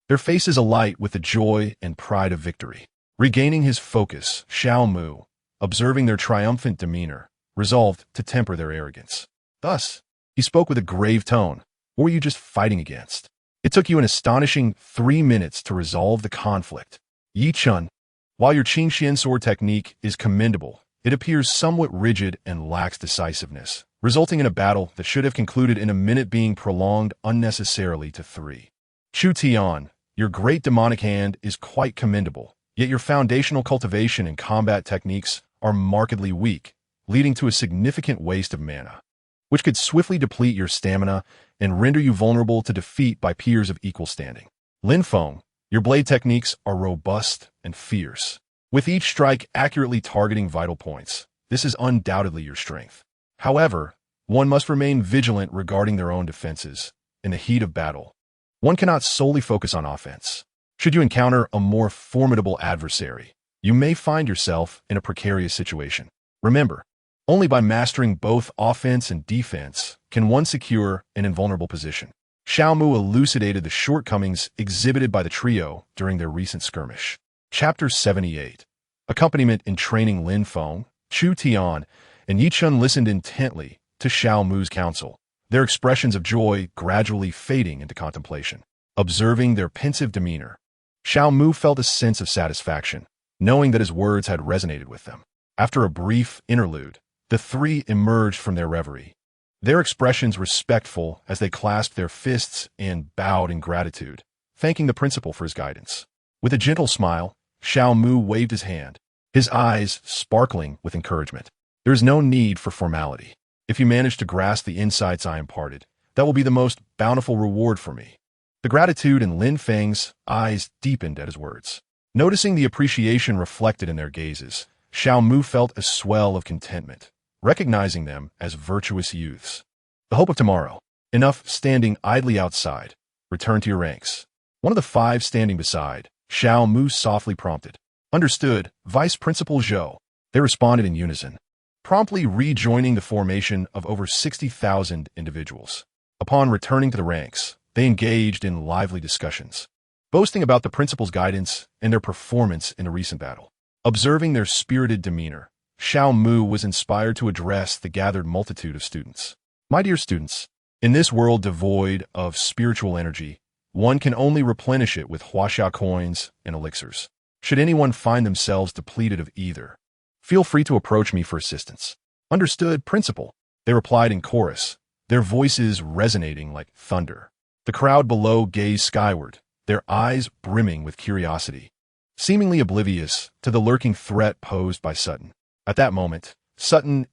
their faces alight with the joy and pride of victory. Regaining his focus, Xiao Mu, observing their triumphant demeanor, resolved to temper their arrogance. Thus, he spoke with a grave tone. What were you just fighting against? It took you an astonishing 3 minutes to resolve the conflict. Yi Chun, while your Qingxian sword technique is commendable, it appears somewhat rigid and lacks decisiveness, resulting in a battle that should have concluded in a minute being prolonged unnecessarily to 3. Chu Tian, your great demonic hand is quite commendable, yet your foundational cultivation and combat techniques are markedly weak, leading to a significant waste of mana, which could swiftly deplete your stamina and render you vulnerable to defeat by peers of equal standing. Lin Feng, your blade techniques are robust and fierce, with each strike accurately targeting vital points. This is undoubtedly your strength. However, one must remain vigilant regarding their own defenses. In the heat of battle, one cannot solely focus on offense. Should you encounter a more formidable adversary, you may find yourself in a precarious situation. Remember, only by mastering both offense and defense can one secure an invulnerable position. Xiao Mu elucidated the shortcomings exhibited by the trio during their recent skirmish. Chapter 78. Accompaniment in training. Lin Feng, Chu Tian, and Yi Chun listened intently to Xiao Mu's counsel, their expressions of joy gradually fading into contemplation. Observing their pensive demeanor, Xiao Mu felt a sense of satisfaction, knowing that his words had resonated with them. After a brief interlude, the three emerged from their reverie, their expressions respectful as they clasped their fists and bowed in gratitude, thanking the principal for his guidance. With a gentle smile, Xiao Mu waved his hand, his eyes sparkling with encouragement. There is no need for formality. If you manage to grasp the insights I imparted, that will be the most bountiful reward for me. The gratitude in Lin Feng's eyes deepened at his words. Noticing the appreciation reflected in their gazes, Xiao Mu felt a swell of contentment, recognizing them as virtuous youths. The hope of tomorrow. Enough standing idly outside. Return to your ranks. One of the 5 standing beside, Xiao Mu softly prompted. Understood, Vice Principal Zhou. They responded in unison, promptly rejoining the formation of over 60,000 individuals. Upon returning to the ranks, they engaged in lively discussions, boasting about the principal's guidance and their performance in a recent battle. Observing their spirited demeanor, Xiao Mu was inspired to address the gathered multitude of students. My dear students, In this world devoid of spiritual energy, one can only replenish it with huaxia coins and elixirs. Should anyone find themselves depleted of either, feel free to approach me for assistance. Understood, Principal, they replied in chorus, their voices resonating like thunder. The crowd below gazed skyward, their eyes brimming with curiosity, seemingly oblivious to the lurking threat posed by Sutton. At that moment, Sutton's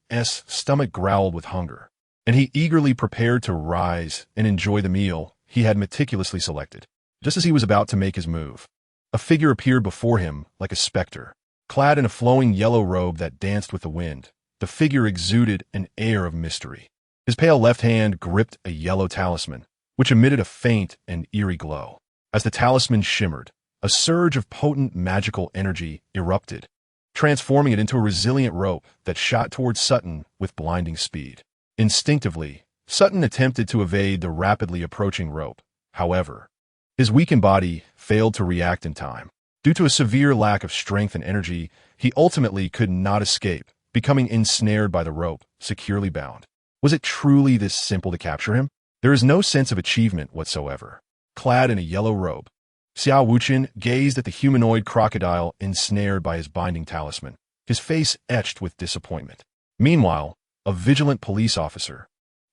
stomach growled with hunger, and he eagerly prepared to rise and enjoy the meal he had meticulously selected. Just as he was about to make his move, a figure appeared before him like a specter. Clad in a flowing yellow robe that danced with the wind, the figure exuded an air of mystery. His pale left hand gripped a yellow talisman, which emitted a faint and eerie glow. As the talisman shimmered, a surge of potent magical energy erupted, transforming it into a resilient rope that shot towards Sutton with blinding speed. Instinctively, Sutton attempted to evade the rapidly approaching rope. However, his weakened body failed to react in time. Due to a severe lack of strength and energy, he ultimately could not escape, becoming ensnared by the rope, securely bound. Was it truly this simple to capture him? There is no sense of achievement whatsoever. Clad in a yellow robe, Xiao Wuchen gazed at the humanoid crocodile ensnared by his binding talisman, his face etched with disappointment. Meanwhile, a vigilant police officer,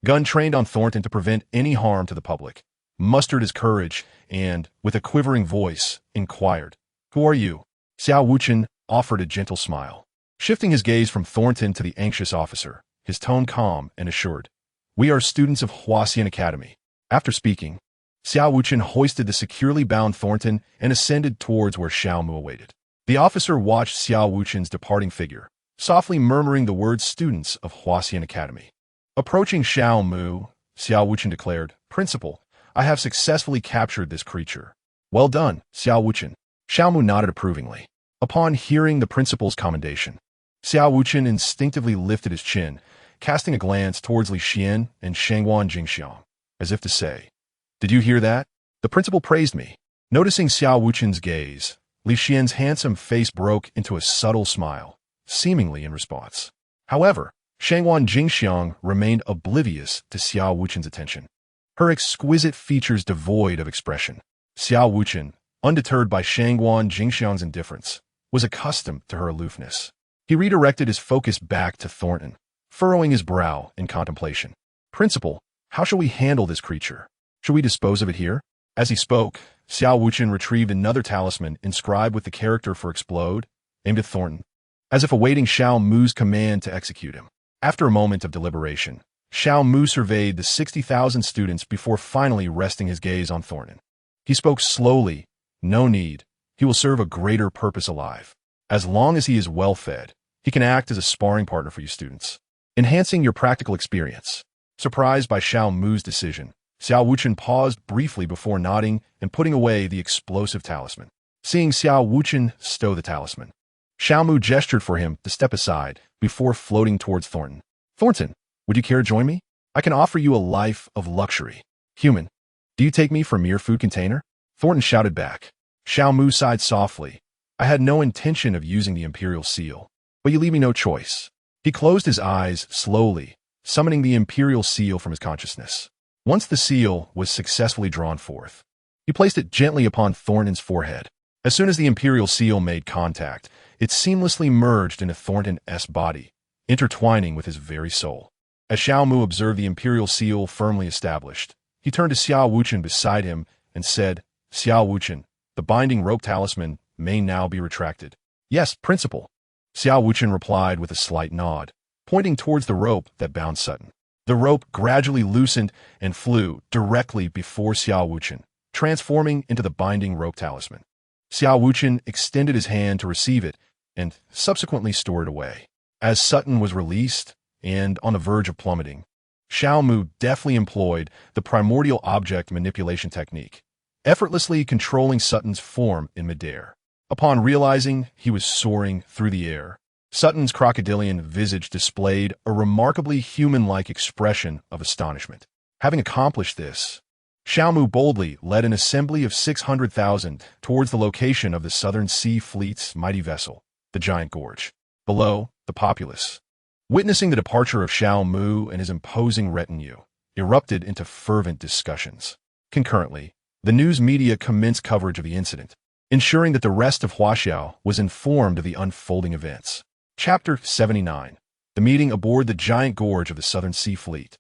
gun trained on Thornton to prevent any harm to the public, mustered his courage and, with a quivering voice, inquired, "Who are you?" Xiao Wuchen offered a gentle smile. Shifting his gaze from Thornton to the anxious officer, his tone calm and assured, "We are students of Huaxian Academy." After speaking, Xiao Wuchen hoisted the securely bound Thornton and ascended towards where Xiao Mu awaited. The officer watched Xiao Wuchen's departing figure, softly murmuring the words students of Huaxian Academy. Approaching Xiao Mu, Xiao Wuchen declared, "Principal, I have successfully captured this creature." "Well done, Xiao Wuchen." Xiao Mu nodded approvingly. Upon hearing the principal's commendation, Xiao Wuchen instinctively lifted his chin, casting a glance towards Li Xian and Shangguan Jingxiang, as if to say, "Did you hear that? The principal praised me." Noticing Xiao Wuchen's gaze, Li Xian's handsome face broke into a subtle smile, seemingly in response. However, Shangguan Jingxiang remained oblivious to Xiao Wuchen's attention, her exquisite features devoid of expression. Xiao Wuchen, undeterred by Shangguan Jingxiang's indifference, was accustomed to her aloofness. He redirected his focus back to Thornton, furrowing his brow in contemplation. "Principal, how shall we handle this creature? Should we dispose of it here?" As he spoke, Xiao Wuchen retrieved another talisman inscribed with the character for explode, aimed at Thornton, as if awaiting Xiao Mu's command to execute him. After a moment of deliberation, Xiao Mu surveyed the 60,000 students before finally resting his gaze on Thornton. He spoke slowly, "No need. He will serve a greater purpose alive. As long as he is well-fed, he can act as a sparring partner for you students, enhancing your practical experience." Surprised by Xiao Mu's decision, Xiao Wuchen paused briefly before nodding and putting away the explosive talisman. Seeing Xiao Wuchen stow the talisman, Xiao Mu gestured for him to step aside before floating towards Thornton. "Thornton, would you care to join me? I can offer you a life of luxury." "Human, do you take me for a mere food container?" Thornton shouted back. Xiao Mu sighed softly. "I had no intention of using the Imperial Seal, but you leave me no choice." He closed his eyes slowly, summoning the Imperial Seal from his consciousness. Once the seal was successfully drawn forth, he placed it gently upon Thornton's forehead. As soon as the Imperial Seal made contact, it seamlessly merged into Thornton's body, intertwining with his very soul. As Xiao Mu observed the Imperial Seal firmly established, he turned to Xiao Wuchen beside him and said, "Xiao Wuchen, the binding rope talisman may now be retracted." "Yes, Principal." Xiao Wuchen replied with a slight nod, pointing towards the rope that bound Sutton. The rope gradually loosened and flew directly before Xiao Wuchen, transforming into the binding rope talisman. Xiao Wuchen extended his hand to receive it and subsequently stored it away. As Sutton was released and on the verge of plummeting, Xiao Mu deftly employed the primordial object manipulation technique, effortlessly controlling Sutton's form in midair. Upon realizing he was soaring through the air, Sutton's crocodilian visage displayed a remarkably human-like expression of astonishment. Having accomplished this, Xiao Mu boldly led an assembly of 600,000 towards the location of the Southern Sea Fleet's mighty vessel, the Giant Gorge. Below, the populace, witnessing the departure of Xiao Mu and his imposing retinue, erupted into fervent discussions. Concurrently, the news media commenced coverage of the incident, ensuring that the rest of Huaxiao was informed of the unfolding events. Chapter 79. The meeting aboard the giant gorge of the Southern Sea Fleet.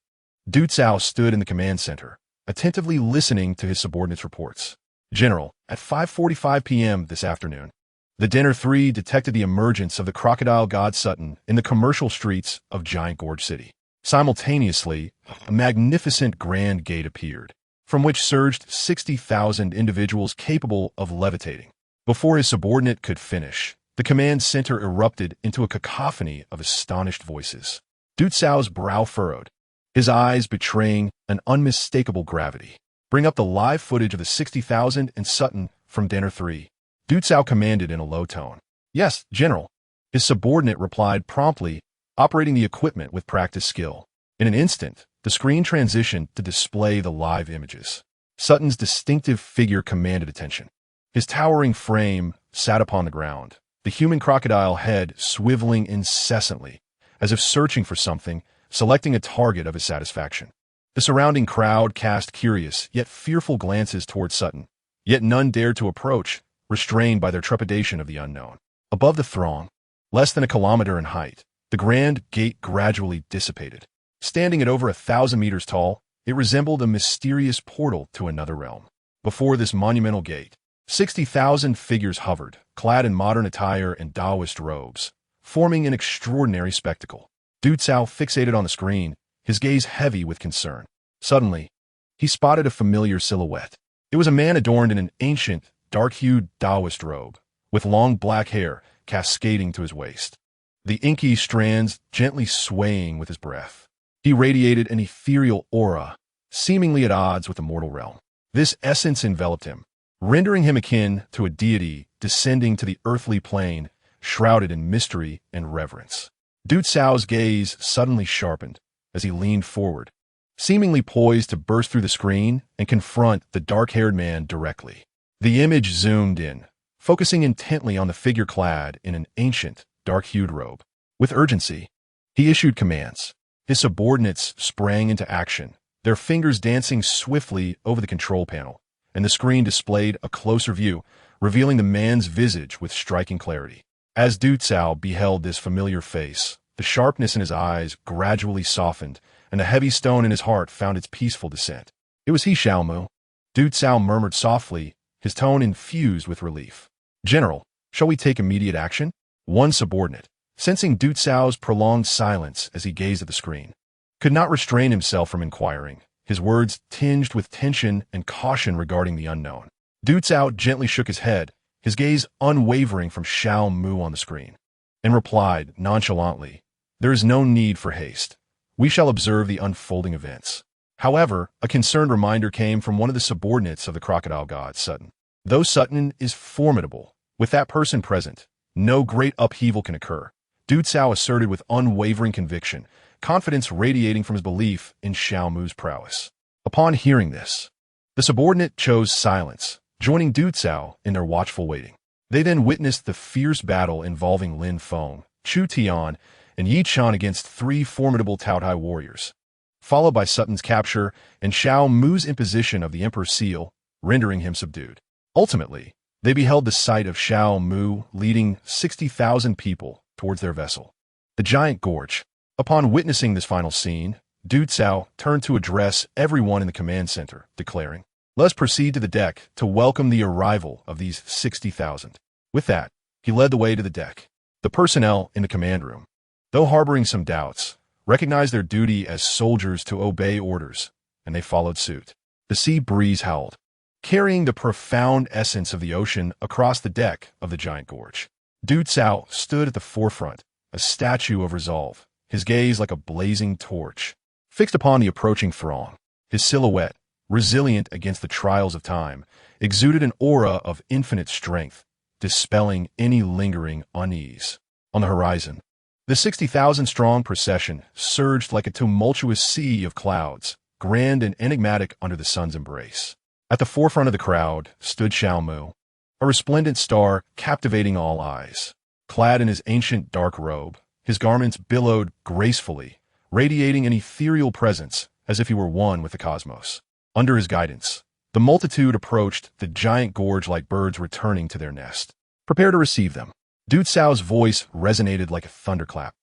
Du Cao stood in the command center, attentively listening to his subordinates' reports. General, at 5:45 p.m. this afternoon, the Dinner 3 detected the emergence of the crocodile god Sutton in the commercial streets of Giant Gorge City. Simultaneously, a magnificent grand gate appeared, from which surged 60,000 individuals capable of levitating. Before his subordinate could finish, the command center erupted into a cacophony of astonished voices. Du Cao's brow furrowed, his eyes betraying an unmistakable gravity. Bring up the live footage of the 60,000 and Sutton from Dinner 3. Du Cao commanded in a low tone. Yes, General. His subordinate replied promptly, operating the equipment with practiced skill. In an instant, the screen transitioned to display the live images. Sutton's distinctive figure commanded attention. His towering frame sat upon the ground, the human crocodile head swiveling incessantly, as if searching for something, selecting a target of his satisfaction. The surrounding crowd cast curious yet fearful glances toward Sutton, yet none dared to approach, restrained by their trepidation of the unknown. Above the throng, less than a kilometer in height, the grand gate gradually dissipated. Standing at over 1,000 meters tall, it resembled a mysterious portal to another realm. Before this monumental gate, 60,000 figures hovered, clad in modern attire and Taoist robes, forming an extraordinary spectacle. Du Cao fixated on the screen, his gaze heavy with concern. Suddenly, he spotted a familiar silhouette. It was a man adorned in an ancient, dark-hued Taoist robe, with long black hair cascading to his waist, the inky strands gently swaying with his breath. He radiated an ethereal aura, seemingly at odds with the mortal realm. This essence enveloped him, rendering him akin to a deity descending to the earthly plane, shrouded in mystery and reverence. Du Cao's gaze suddenly sharpened as he leaned forward, seemingly poised to burst through the screen and confront the dark-haired man directly. The image zoomed in, focusing intently on the figure clad in an ancient, dark-hued robe. With urgency, he issued commands. His subordinates sprang into action, their fingers dancing swiftly over the control panel, and the screen displayed a closer view, revealing the man's visage with striking clarity. As Du Cao beheld this familiar face, the sharpness in his eyes gradually softened, and the heavy stone in his heart found its peaceful descent. It was he, Xiaomu. Du Cao murmured softly, his tone infused with relief. General, shall we take immediate action? One subordinate, sensing Du Cao's prolonged silence as he gazed at the screen, could not restrain himself from inquiring, his words tinged with tension and caution regarding the unknown. Du Cao gently shook his head, his gaze unwavering from Xiaomu on the screen, and replied nonchalantly, "There is no need for haste. We shall observe the unfolding events." However, a concerned reminder came from one of the subordinates of the crocodile god, Sutton. Though Sutton is formidable, with that person present, no great upheaval can occur, Du Cao asserted with unwavering conviction, confidence radiating from his belief in Xiaomu's prowess. Upon hearing this, the subordinate chose silence, joining Du Cao in their watchful waiting. They then witnessed the fierce battle involving Lin Feng, Chu Tian, and Yi Chan against three formidable Taotai warriors, followed by Sutton's capture and Xiaomu's imposition of the Emperor's seal, rendering him subdued. Ultimately, they beheld the sight of Xiaomu leading 60,000 people towards their vessel, the Giant Gorge. Upon witnessing this final scene, Du Cao turned to address everyone in the command center, declaring, "Let us proceed to the deck to welcome the arrival of these 60,000. With that, he led the way to the deck. The personnel in the command room, though harboring some doubts, recognized their duty as soldiers to obey orders, and they followed suit. The sea breeze howled, carrying the profound essence of the ocean across the deck of the Giant Gorge. Du Cao stood at the forefront, a statue of resolve, his gaze like a blazing torch, fixed upon the approaching throng. His silhouette, resilient against the trials of time, exuded an aura of infinite strength, dispelling any lingering unease. On the horizon, the 60,000-strong procession surged like a tumultuous sea of clouds, grand and enigmatic under the sun's embrace. At the forefront of the crowd stood Xiaomu, a resplendent star captivating all eyes. Clad in his ancient dark robe, his garments billowed gracefully, radiating an ethereal presence as if he were one with the cosmos. Under his guidance, the multitude approached the giant gorge like birds returning to their nest. Prepare to receive them. Du Cao's voice resonated like a thunderclap,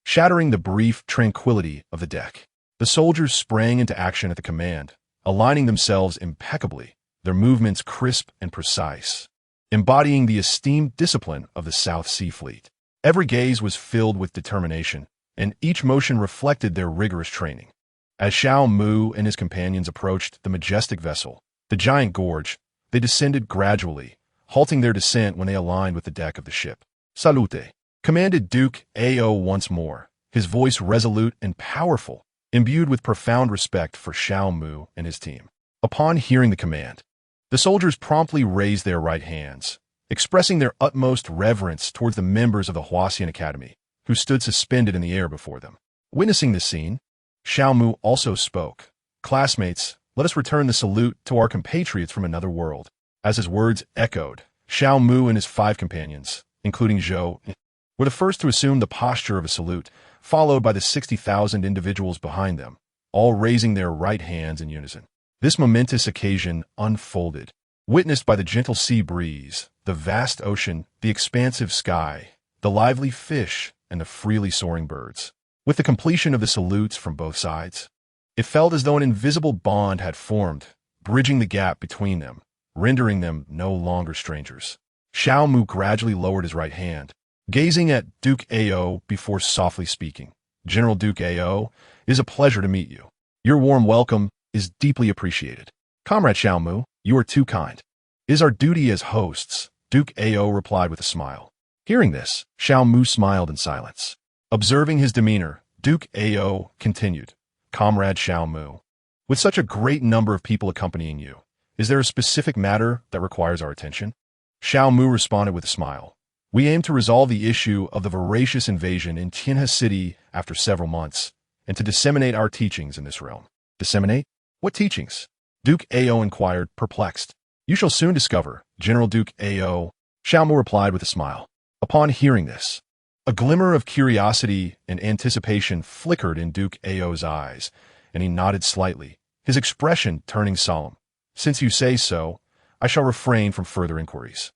shattering the brief tranquility of the deck. The soldiers sprang into action at the command, aligning themselves impeccably, their movements crisp and precise, embodying the esteemed discipline of the South Sea Fleet. Every gaze was filled with determination, and each motion reflected their rigorous training. As Xiao Mu and his companions approached the majestic vessel, the giant gorge, they descended gradually, halting their descent when they aligned with the deck of the ship. Salute, commanded Duke Ao once more, his voice resolute and powerful, imbued with profound respect for Xiao Mu and his team. Upon hearing the command, the soldiers promptly raised their right hands, expressing their utmost reverence towards the members of the Huaxian Academy, who stood suspended in the air before them. Witnessing this scene, Xiao Mu also spoke. Classmates, let us return the salute to our compatriots from another world. As his words echoed, Xiao Mu and his 5 companions, including Zhou, were the first to assume the posture of a salute, followed by the 60,000 individuals behind them, all raising their right hands in unison. This momentous occasion unfolded, witnessed by the gentle sea breeze, the vast ocean, the expansive sky, the lively fish, and the freely soaring birds. With the completion of the salutes from both sides, it felt as though an invisible bond had formed, bridging the gap between them, rendering them no longer strangers. Xiao Mu gradually lowered his right hand, gazing at Duke Ao before softly speaking. General Duke Ao, it is a pleasure to meet you. Your warm welcome is deeply appreciated. Comrade Xiao Mu, you are too kind. It is our duty as hosts, Duke Ao replied with a smile. Hearing this, Xiao Mu smiled in silence. Observing his demeanor, Duke Ao continued, Comrade Xiao Mu, with such a great number of people accompanying you, is there a specific matter that requires our attention? Xiao Mu responded with a smile. We aim to resolve the issue of the voracious invasion in Tianhe City after several months, and to disseminate our teachings in this realm. Disseminate? What teachings? Duke Ao inquired, perplexed. You shall soon discover, General Duke Ao, Xiao Mu replied with a smile. Upon hearing this, a glimmer of curiosity and anticipation flickered in Duke Ao's eyes, and he nodded slightly, his expression turning solemn. Since you say so, I shall refrain from further inquiries.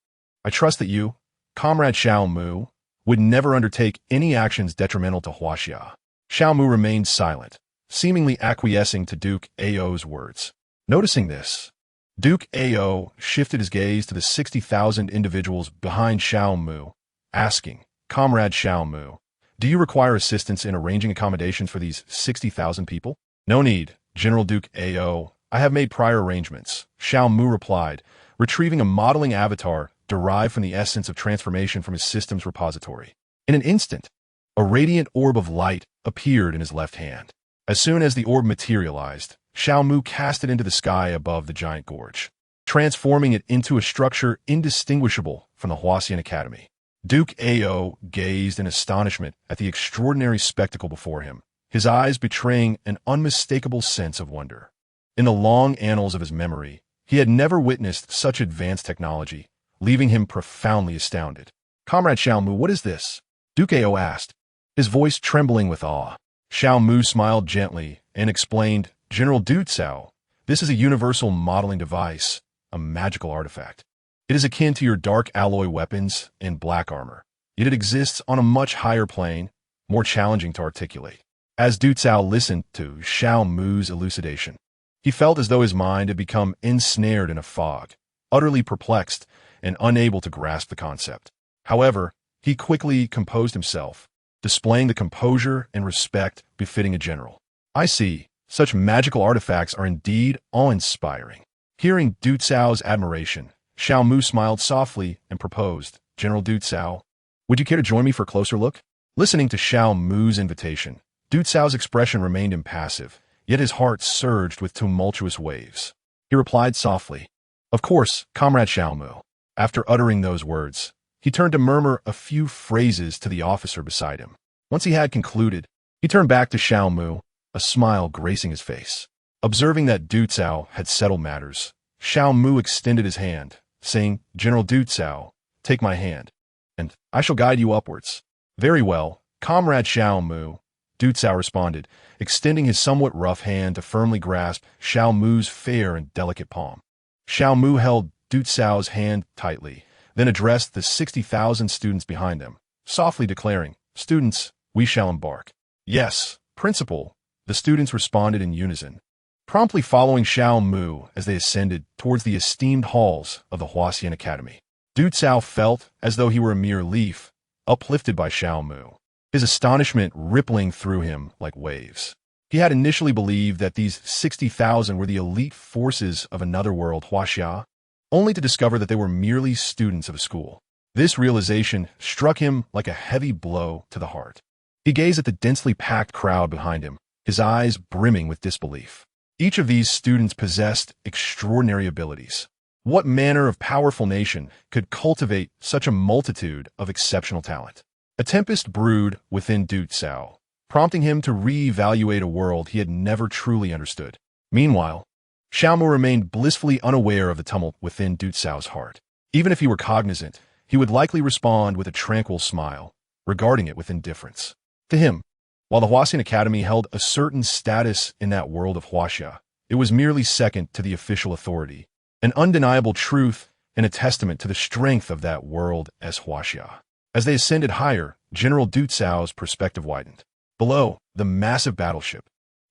I trust that you, Comrade Xiao Mu, would never undertake any actions detrimental to Huaxia. Xiao Mu remained silent, seemingly acquiescing to Duke Ao's words. Noticing this, Duke Ao shifted his gaze to the 60,000 individuals behind Xiao Mu, asking, Comrade Xiao Mu, do you require assistance in arranging accommodations for these 60,000 people? No need, General Duke Ao. I have made prior arrangements, Xiao Mu replied, retrieving a modeling avatar derived from the essence of transformation from his system's repository. In an instant, a radiant orb of light appeared in his left hand. As soon as the orb materialized, Xiao Mu cast it into the sky above the giant gorge, transforming it into a structure indistinguishable from the Huaxian Academy. Duke Ao gazed in astonishment at the extraordinary spectacle before him, his eyes betraying an unmistakable sense of wonder. In the long annals of his memory, he had never witnessed such advanced technology, leaving him profoundly astounded. Comrade Xiao Mu, what is this? Duke Ao asked, his voice trembling with awe. Xiao Mu smiled gently and explained, General Du Cao, this is a universal modeling device, a magical artifact. It is akin to your dark alloy weapons and black armor, yet it exists on a much higher plane, more challenging to articulate. As Du Cao listened to Xiao Mu's elucidation, he felt as though his mind had become ensnared in a fog, utterly perplexed and unable to grasp the concept. However, he quickly composed himself, displaying the composure and respect befitting a general. I see, such magical artifacts are indeed awe-inspiring. Hearing Du Cao's admiration, Xiao Mu smiled softly and proposed, General Du Cao, would you care to join me for a closer look? Listening to Xiao Mu's invitation, Du Cao's expression remained impassive, yet his heart surged with tumultuous waves. He replied softly, Of course, Comrade Xiao Mu. After uttering those words, he turned to murmur a few phrases to the officer beside him. Once he had concluded, he turned back to Xiao Mu, a smile gracing his face. Observing that Du Cao had settled matters, Xiao Mu extended his hand, saying, General Du Cao, take my hand, and I shall guide you upwards. Very well, Comrade Xiao Mu, Du Cao responded, extending his somewhat rough hand to firmly grasp Xiao Mu's fair and delicate palm. Xiao Mu held Du Cao's hand tightly, then addressed the 60,000 students behind them, softly declaring, "Students, we shall embark." "Yes, Principal," the students responded in unison, promptly following Xiao Mu as they ascended towards the esteemed halls of the Huaxian Academy. Du Cao felt as though he were a mere leaf, uplifted by Xiao Mu, his astonishment rippling through him like waves. He had initially believed that these 60,000 were the elite forces of another world, Huaxia, only to discover that they were merely students of a school. This realization struck him like a heavy blow to the heart. He gazed at the densely packed crowd behind him, his eyes brimming with disbelief. Each of these students possessed extraordinary abilities. What manner of powerful nation could cultivate such a multitude of exceptional talent? A tempest brewed within Du Cao, prompting him to re-evaluate a world he had never truly understood. Meanwhile, Xiao Mu remained blissfully unaware of the tumult within Du Cao's heart. Even if he were cognizant, he would likely respond with a tranquil smile, regarding it with indifference. To him, while the Huaxian Academy held a certain status in that world of Huaxia, it was merely second to the official authority, an undeniable truth and a testament to the strength of that world as Huaxia. As they ascended higher, General Du Cao's perspective widened. Below, the massive battleship,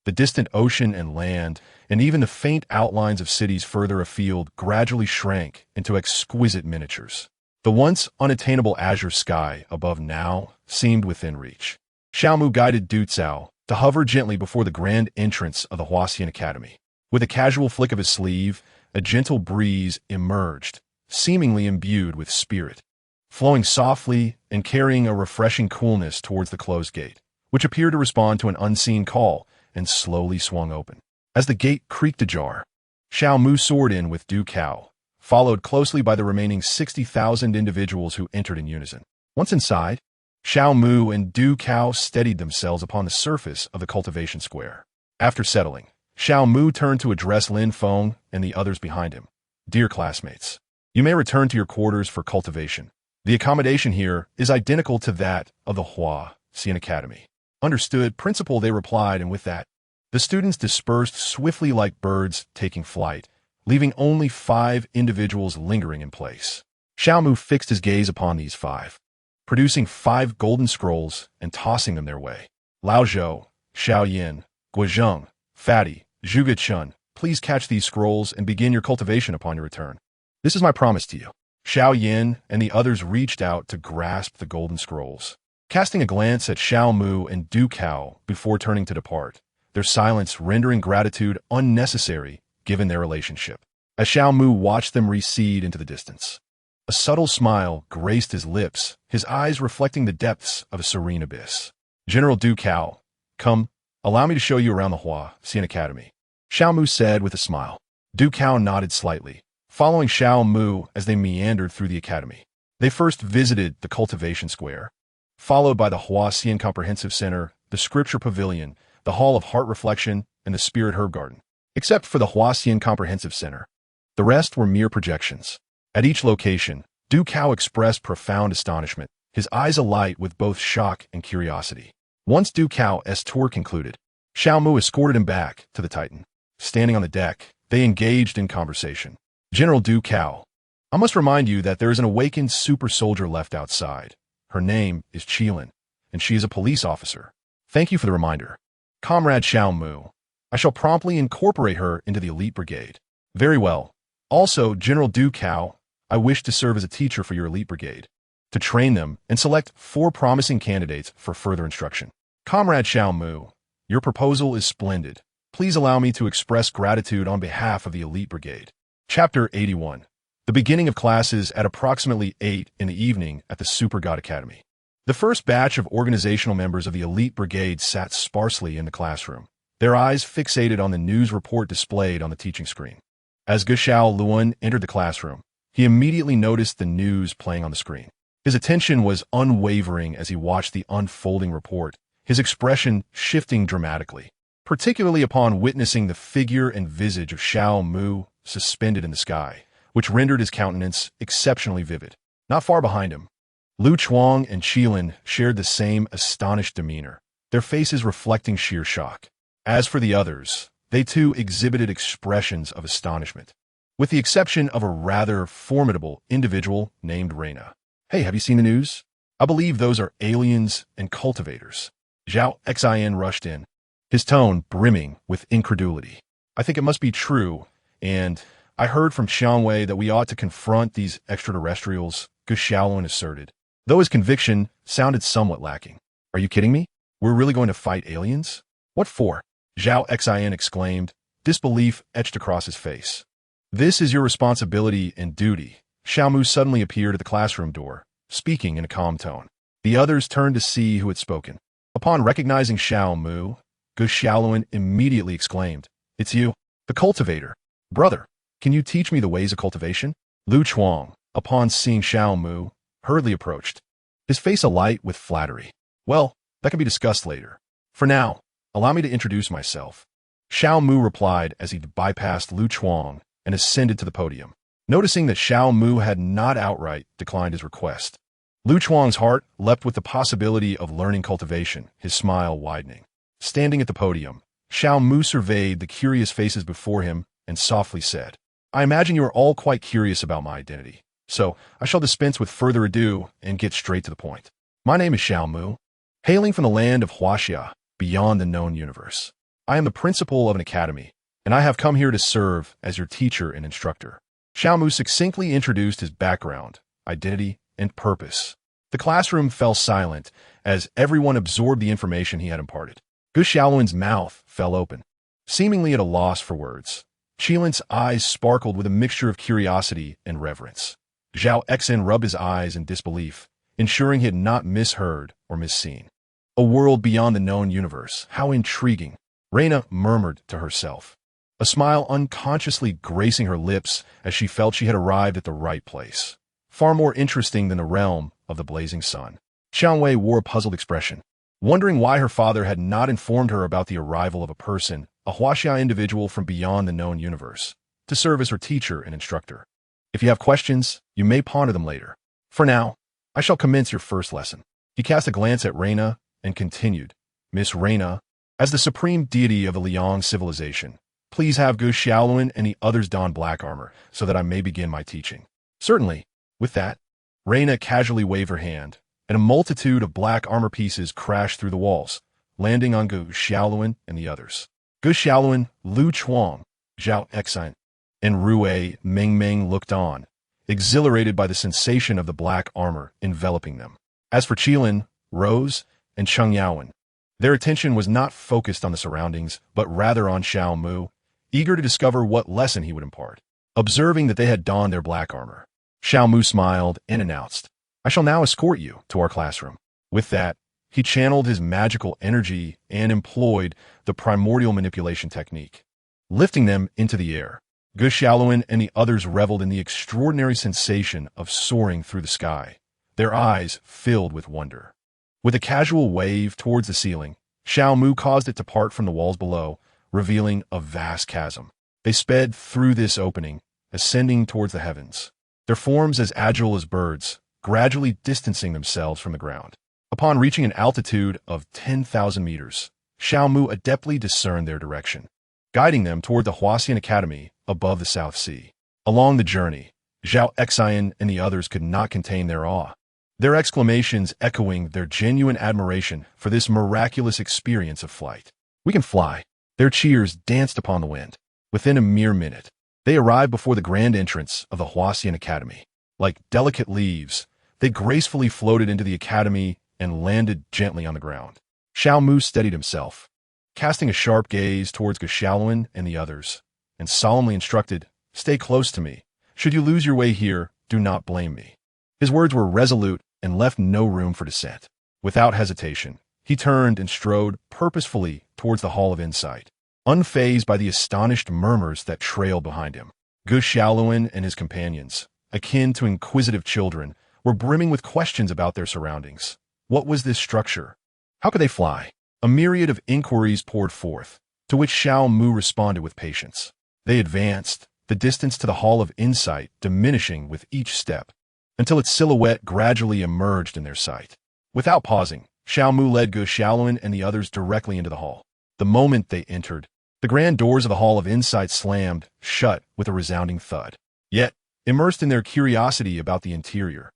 the distant ocean and land, and even the faint outlines of cities further afield gradually shrank into exquisite miniatures. The once unattainable azure sky above now seemed within reach. Xiao Mu guided Du Cao to hover gently before the grand entrance of the Huaxian Academy. With a casual flick of his sleeve, a gentle breeze emerged, seemingly imbued with spirit, flowing softly and carrying a refreshing coolness towards the closed gate, which appeared to respond to an unseen call and slowly swung open. As the gate creaked ajar, Xiao Mu soared in with Du Cao, followed closely by the remaining 60,000 individuals who entered in unison. Once inside, Xiao Mu and Du Cao steadied themselves upon the surface of the cultivation square. After settling, Xiao Mu turned to address Lin Feng and the others behind him. "Dear classmates, you may return to your quarters for cultivation. The accommodation here is identical to that of the Huaxian Academy." "Understood, Principal," they replied, and with that, the students dispersed swiftly like birds taking flight, leaving only 5 individuals lingering in place. Xiao Mu fixed his gaze upon these 5, producing 5 golden scrolls and tossing them their way. "Lao Zhou, Xiao Yin, Guozheng, Fatty, Zhuge Chun, please catch these scrolls and begin your cultivation upon your return. This is my promise to you." Xiao Yin and the others reached out to grasp the golden scrolls, casting a glance at Xiao Mu and Du Cao before turning to depart, their silence rendering gratitude unnecessary given their relationship. As Xiao Mu watched them recede into the distance, a subtle smile graced his lips, his eyes reflecting the depths of a serene abyss. "General Du Cao, come, allow me to show you around the Huaxian Academy," Xiao Mu said with a smile. Du Cao nodded slightly, following Xiao Mu as they meandered through the academy. They first visited the cultivation square, followed by the Huaxian Comprehensive Center, the Scripture Pavilion, the Hall of Heart Reflection, and the Spirit Herb Garden. Except for the Huaxian Comprehensive Center, the rest were mere projections. At each location, Du Cao expressed profound astonishment, his eyes alight with both shock and curiosity. Once Du Cao's tour concluded, Xiao Mu escorted him back to the Titan. Standing on the deck, they engaged in conversation. "General Du Cao, I must remind you that there is an awakened super soldier left outside. Her name is Qilin, and she is a police officer. Thank you for the reminder. Comrade Xiao Mu, I shall promptly incorporate her into the elite brigade." "Very well. Also, General Du Cao, I wish to serve as a teacher for your elite brigade, to train them and select 4 promising candidates for further instruction." "Comrade Xiao Mu, your proposal is splendid. Please allow me to express gratitude on behalf of the elite brigade." Chapter 81. The beginning of classes at approximately 8 in the evening at the Super God Academy. The first batch of organizational members of the elite brigade sat sparsely in the classroom, their eyes fixated on the news report displayed on the teaching screen. As Guxiao Luan entered the classroom, he immediately noticed the news playing on the screen. His attention was unwavering as he watched the unfolding report, his expression shifting dramatically, particularly upon witnessing the figure and visage of Xiao Mu suspended in the sky, which rendered his countenance exceptionally vivid. Not far behind him, Lu Chuang and Qilin shared the same astonished demeanor, their faces reflecting sheer shock. As for the others, they too exhibited expressions of astonishment, with the exception of a rather formidable individual named Reina. "Hey, have you seen the news? I believe those are aliens and cultivators." Zhao Xin rushed in, his tone brimming with incredulity. "I think it must be true, and I heard from Xiangwei that we ought to confront these extraterrestrials," Gu Xiaolun asserted, though his conviction sounded somewhat lacking. "Are you kidding me? We're really going to fight aliens? What for?" Zhao Xin exclaimed, disbelief etched across his face. "This is your responsibility and duty." Xiao Mu suddenly appeared at the classroom door, speaking in a calm tone. The others turned to see who had spoken. Upon recognizing Xiao Mu, Gu Xiaolun immediately exclaimed, "It's you, the cultivator. Brother, can you teach me the ways of cultivation?" Lu Chuang, upon seeing Xiao Mu, hurriedly approached, his face alight with flattery. "Well, that can be discussed later. For now, allow me to introduce myself." Xiao Mu replied as he bypassed Lu Chuang and ascended to the podium. Noticing that Xiao Mu had not outright declined his request, Lu Chuang's heart leapt with the possibility of learning cultivation, his smile widening. Standing at the podium, Xiao Mu surveyed the curious faces before him and softly said, "I imagine you are all quite curious about my identity, so I shall dispense with further ado and get straight to the point. My name is Xiao Mu, hailing from the land of Huaxia, beyond the known universe. I am the principal of an academy, and I have come here to serve as your teacher and instructor." Xiao Mu succinctly introduced his background, identity, and purpose. The classroom fell silent as everyone absorbed the information he had imparted. Gu Xiaolun's mouth fell open, seemingly at a loss for words. Qilin's eyes sparkled with a mixture of curiosity and reverence. Zhao Xin rubbed his eyes in disbelief, ensuring he had not misheard or misseen. A world beyond the known universe, how intriguing, Reina murmured to herself, a smile unconsciously gracing her lips as she felt she had arrived at the right place. Far more interesting than the realm of the blazing sun. Xiangwei wore a puzzled expression, wondering why her father had not informed her about the arrival of a person, a Huaxia individual from beyond the known universe, to serve as her teacher and instructor. "If you have questions, you may ponder them later. For now, I shall commence your first lesson." He cast a glance at Reina and continued, "Miss Reina, as the supreme deity of the Liang civilization, please have Gu Xiaolun and the others don black armor so that I may begin my teaching." "Certainly." With that, Reina casually waved her hand, and a multitude of black armor pieces crashed through the walls, landing on Gu Xiaolun and the others. Gu Xiaolun, Lu Chuang, Zhao Xin, and Rui Mengmeng looked on, exhilarated by the sensation of the black armor enveloping them. As for Qilin, Rose, and Cheng Yaowen, their attention was not focused on the surroundings, but rather on Xiao Mu, eager to discover what lesson he would impart. Observing that they had donned their black armor, Xiao Mu smiled and announced, "I shall now escort you to our classroom." With that, he channeled his magical energy and employed the primordial manipulation technique, lifting them into the air. Gu Xiaolun and the others reveled in the extraordinary sensation of soaring through the sky, their eyes filled with wonder. With a casual wave towards the ceiling, Xiao Mu caused it to part from the walls below, revealing a vast chasm. They sped through this opening, ascending towards the heavens, their forms as agile as birds, gradually distancing themselves from the ground. Upon reaching an altitude of 10,000 meters, Xiao Mu adeptly discerned their direction, guiding them toward the Huaxian Academy above the South Sea. Along the journey, Zhao Xin and the others could not contain their awe, their exclamations echoing their genuine admiration for this miraculous experience of flight. "We can fly!" Their cheers danced upon the wind. Within a mere minute, they arrived before the grand entrance of the Huaxian Academy. Like delicate leaves, they gracefully floated into the academy and landed gently on the ground. Xiao Mu steadied himself, casting a sharp gaze towards Gu Xiaolun and the others, and solemnly instructed, "Stay close to me. Should you lose your way here, do not blame me." His words were resolute and left no room for dissent. Without hesitation, he turned and strode purposefully towards the Hall of Insight, unfazed by the astonished murmurs that trailed behind him. Gu Xiaolun and his companions, akin to inquisitive children, were brimming with questions about their surroundings. What was this structure? How could they fly? A myriad of inquiries poured forth, to which Xiao Mu responded with patience. They advanced, the distance to the Hall of Insight diminishing with each step, until its silhouette gradually emerged in their sight. Without pausing, Xiao Mu led Gu Xiaolun and the others directly into the hall. The moment they entered, the grand doors of the Hall of Insight slammed shut with a resounding thud. Yet, immersed in their curiosity about the interior,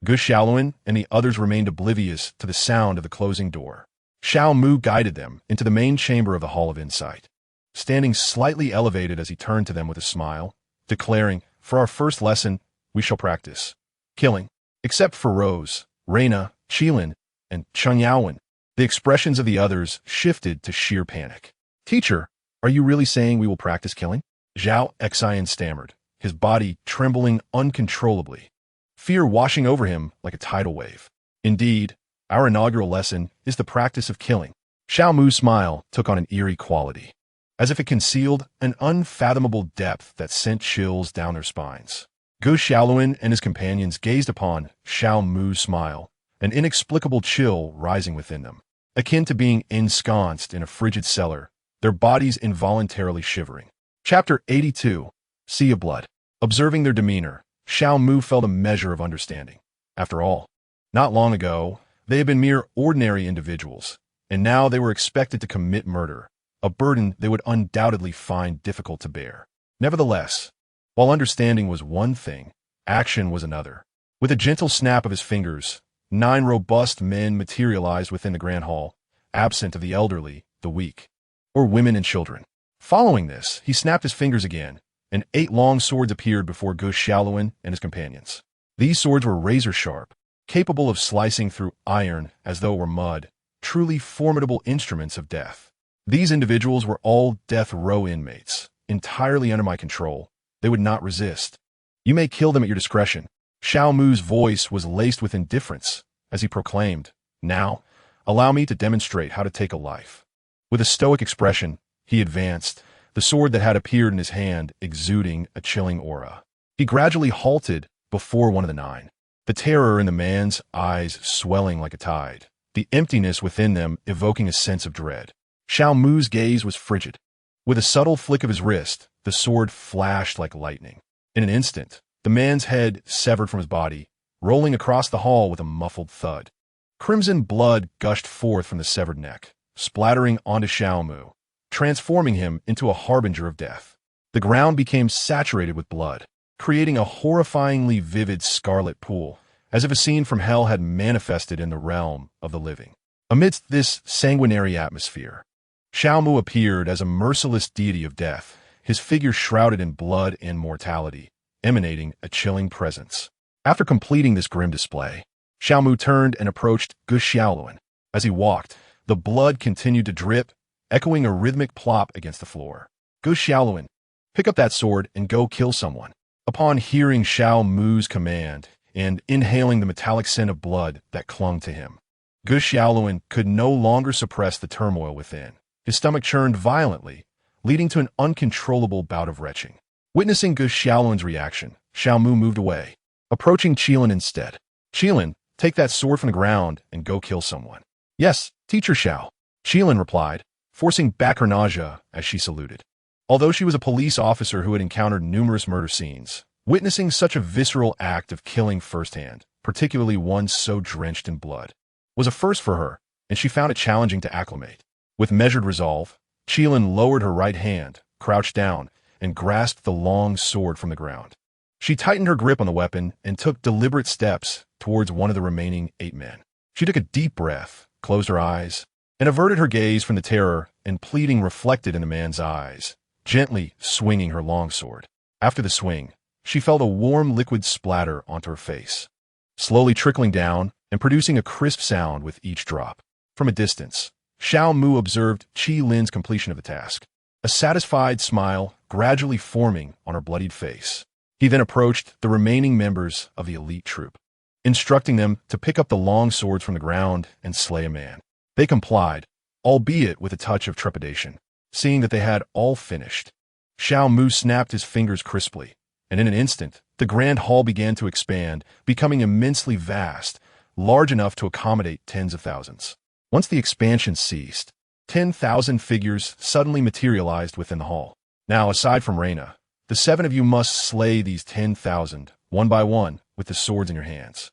Gu Xiaolun and the others remained oblivious to the sound of the closing door. Xiao Mu guided them into the main chamber of the Hall of Insight, standing slightly elevated as he turned to them with a smile, declaring, "For our first lesson, we shall practice killing." Except for Rose, Reina, Qilin, and Cheng Yaowen, the expressions of the others shifted to sheer panic. "Teacher, are you really saying we will practice killing?" Zhao Xian stammered, his body trembling uncontrollably, fear washing over him like a tidal wave. "Indeed, our inaugural lesson is the practice of killing." Xiao Mu's smile took on an eerie quality, as if it concealed an unfathomable depth that sent chills down their spines. Gu Xiaolun and his companions gazed upon Xiao Mu's smile, an inexplicable chill rising within them, akin to being ensconced in a frigid cellar, their bodies involuntarily shivering. Chapter 82, Sea of Blood. Observing their demeanor, Xiao Mu felt a measure of understanding. After all, not long ago, they had been mere ordinary individuals, and now they were expected to commit murder, a burden they would undoubtedly find difficult to bear. Nevertheless, while understanding was one thing, action was another. With a gentle snap of his fingers, 9 robust men materialized within the grand hall, absent of the elderly, the weak, or women and children. Following this, he snapped his fingers again, and 8 long swords appeared before Gu Xiaolun and his companions. These swords were razor-sharp, capable of slicing through iron as though it were mud, truly formidable instruments of death. These individuals were all death row inmates, entirely under my control. They would not resist. "You may kill them at your discretion." Xiao Mu's voice was laced with indifference as he proclaimed, "Now, allow me to demonstrate how to take a life." With a stoic expression, he advanced, the sword that had appeared in his hand exuding a chilling aura. He gradually halted before one of the 9, the terror in the man's eyes swelling like a tide, the emptiness within them evoking a sense of dread. Xiao Mu's gaze was frigid. With a subtle flick of his wrist, the sword flashed like lightning. In an instant, the man's head severed from his body, rolling across the hall with a muffled thud. Crimson blood gushed forth from the severed neck, splattering onto Xiao Mu, transforming him into a harbinger of death. The ground became saturated with blood, creating a horrifyingly vivid scarlet pool, as if a scene from hell had manifested in the realm of the living. Amidst this sanguinary atmosphere, Xiao Mu appeared as a merciless deity of death, his figure shrouded in blood and mortality, emanating a chilling presence. After completing this grim display, Xiao Mu turned and approached Gu Xiaolun. As he walked, the blood continued to drip, echoing a rhythmic plop against the floor. "Gu Xiaolun, pick up that sword and go kill someone." Upon hearing Xiao Mu's command and inhaling the metallic scent of blood that clung to him, Gu Xiaolun could no longer suppress the turmoil within. His stomach churned violently, leading to an uncontrollable bout of retching. Witnessing Gu Xiaolun's reaction, Xiao Mu moved away, approaching Qilin instead. "Qilin, take that sword from the ground and go kill someone." "Yes, Teacher Xiao," Qilin replied, forcing back her nausea as she saluted. Although she was a police officer who had encountered numerous murder scenes, witnessing such a visceral act of killing firsthand, particularly one so drenched in blood, was a first for her, and she found it challenging to acclimate. With measured resolve, Qilin lowered her right hand, crouched down, and grasped the long sword from the ground. She tightened her grip on the weapon and took deliberate steps towards one of the remaining 8 men. She took a deep breath, closed her eyes, and averted her gaze from the terror and pleading reflected in the man's eyes, gently swinging her longsword. After the swing, she felt a warm liquid splatter onto her face, slowly trickling down and producing a crisp sound with each drop. From a distance, Xiao Mu observed Qi Lin's completion of the task, a satisfied smile gradually forming on her bloodied face. He then approached the remaining members of the elite troop, instructing them to pick up the long swords from the ground and slay a man. They complied, albeit with a touch of trepidation, seeing that they had all finished. Xiao Mu snapped his fingers crisply, and in an instant, the grand hall began to expand, becoming immensely vast, large enough to accommodate tens of thousands. Once the expansion ceased, 10,000 figures suddenly materialized within the hall. "Now, aside from Reina, the 7 of you must slay these 10,000, one by one, with the swords in your hands."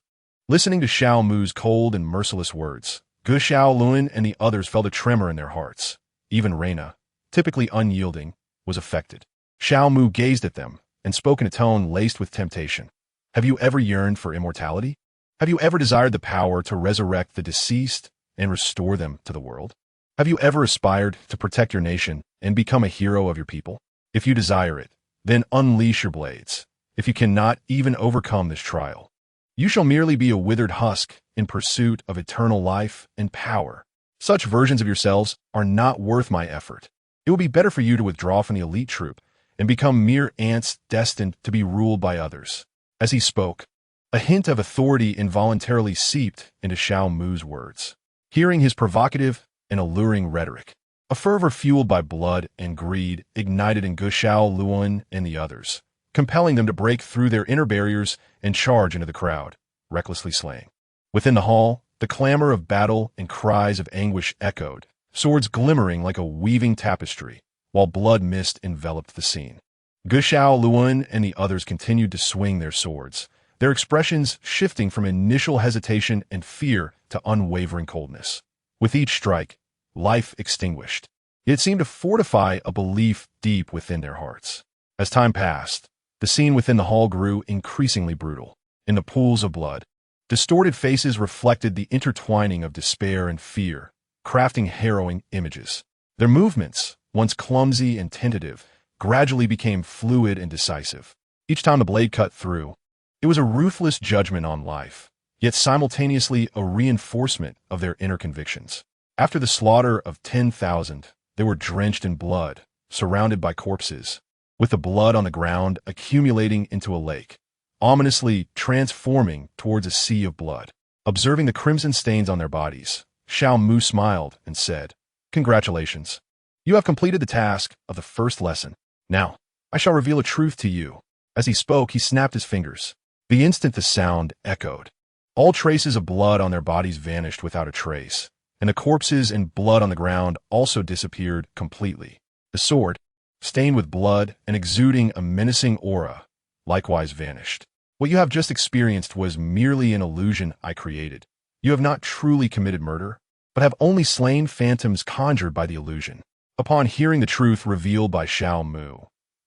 Listening to Xiao Mu's cold and merciless words, Gu Xiaolun and the others felt a tremor in their hearts. Even Reina, typically unyielding, was affected. Xiao Mu gazed at them and spoke in a tone laced with temptation. Have you ever yearned for immortality? Have you ever desired the power to resurrect the deceased and restore them to the world? Have you ever aspired to protect your nation and become a hero of your people? If you desire it, then unleash your blades. If you cannot even overcome this trial, you shall merely be a withered husk in pursuit of eternal life and power. Such versions of yourselves are not worth my effort. It will be better for you to withdraw from the elite troop and become mere ants destined to be ruled by others. As he spoke, a hint of authority involuntarily seeped into Xiao Mu's words. Hearing his provocative and alluring rhetoric, a fervor fueled by blood and greed ignited in Gu Xiaolun and the others, compelling them to break through their inner barriers and charge into the crowd, recklessly slaying. Within the hall, the clamor of battle and cries of anguish echoed, swords glimmering like a weaving tapestry, while blood mist enveloped the scene. Gu Xiaolun and the others continued to swing their swords, their expressions shifting from initial hesitation and fear to unwavering coldness. With each strike, life extinguished. It seemed to fortify a belief deep within their hearts. As time passed, the scene within the hall grew increasingly brutal. In the pools of blood, distorted faces reflected the intertwining of despair and fear, crafting harrowing images. Their movements, once clumsy and tentative, gradually became fluid and decisive. Each time the blade cut through, it was a ruthless judgment on life, yet simultaneously a reinforcement of their inner convictions. After the slaughter of 10,000, they were drenched in blood, surrounded by corpses, with the blood on the ground accumulating into a lake, ominously transforming towards a sea of blood. Observing the crimson stains on their bodies, Xiao Mu smiled and said, "Congratulations. You have completed the task of the first lesson. Now, I shall reveal a truth to you." As he spoke, he snapped his fingers. The instant the sound echoed, all traces of blood on their bodies vanished without a trace, and the corpses and blood on the ground also disappeared completely. The sword, stained with blood and exuding a menacing aura, likewise vanished. What you have just experienced was merely an illusion I created. You have not truly committed murder, but have only slain phantoms conjured by the illusion. Upon hearing the truth revealed by Xiao Mu,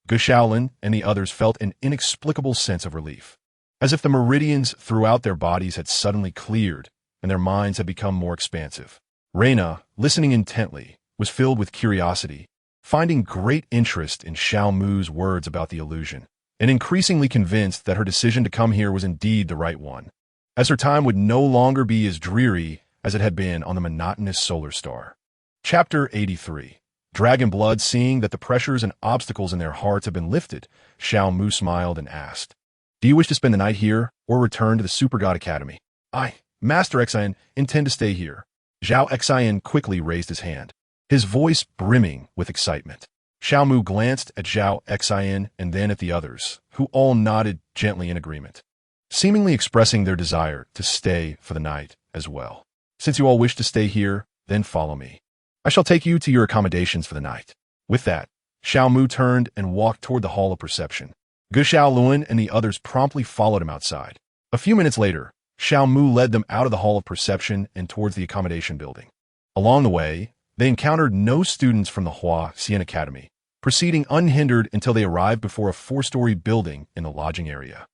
Gu Xiaolun and the others felt an inexplicable sense of relief, as if the meridians throughout their bodies had suddenly cleared and their minds had become more expansive. Reina, listening intently, was filled with curiosity, finding great interest in Xiao Mu's words about the illusion, and increasingly convinced that her decision to come here was indeed the right one, as her time would no longer be as dreary as it had been on the monotonous solar star. Chapter 83. Dragon Blood. Seeing that the pressures and obstacles in their hearts had been lifted, Xiao Mu smiled and asked, "Do you wish to spend the night here or return to the Super God Academy?" "I, Master Xian, intend to stay here." Zhao Xian quickly raised his hand, his voice brimming with excitement. Xiao Mu glanced at Zhao Xian and then at the others, who all nodded gently in agreement, seemingly expressing their desire to stay for the night as well. "Since you all wish to stay here, then follow me. I shall take you to your accommodations for the night." With that, Xiao Mu turned and walked toward the Hall of Perception. Gu Xiaolun and the others promptly followed him outside. A few minutes later, Xiao Mu led them out of the Hall of Perception and towards the accommodation building. Along the way, they encountered no students from the Hua Xian Academy, proceeding unhindered until they arrived before a 4-story building in the lodging area.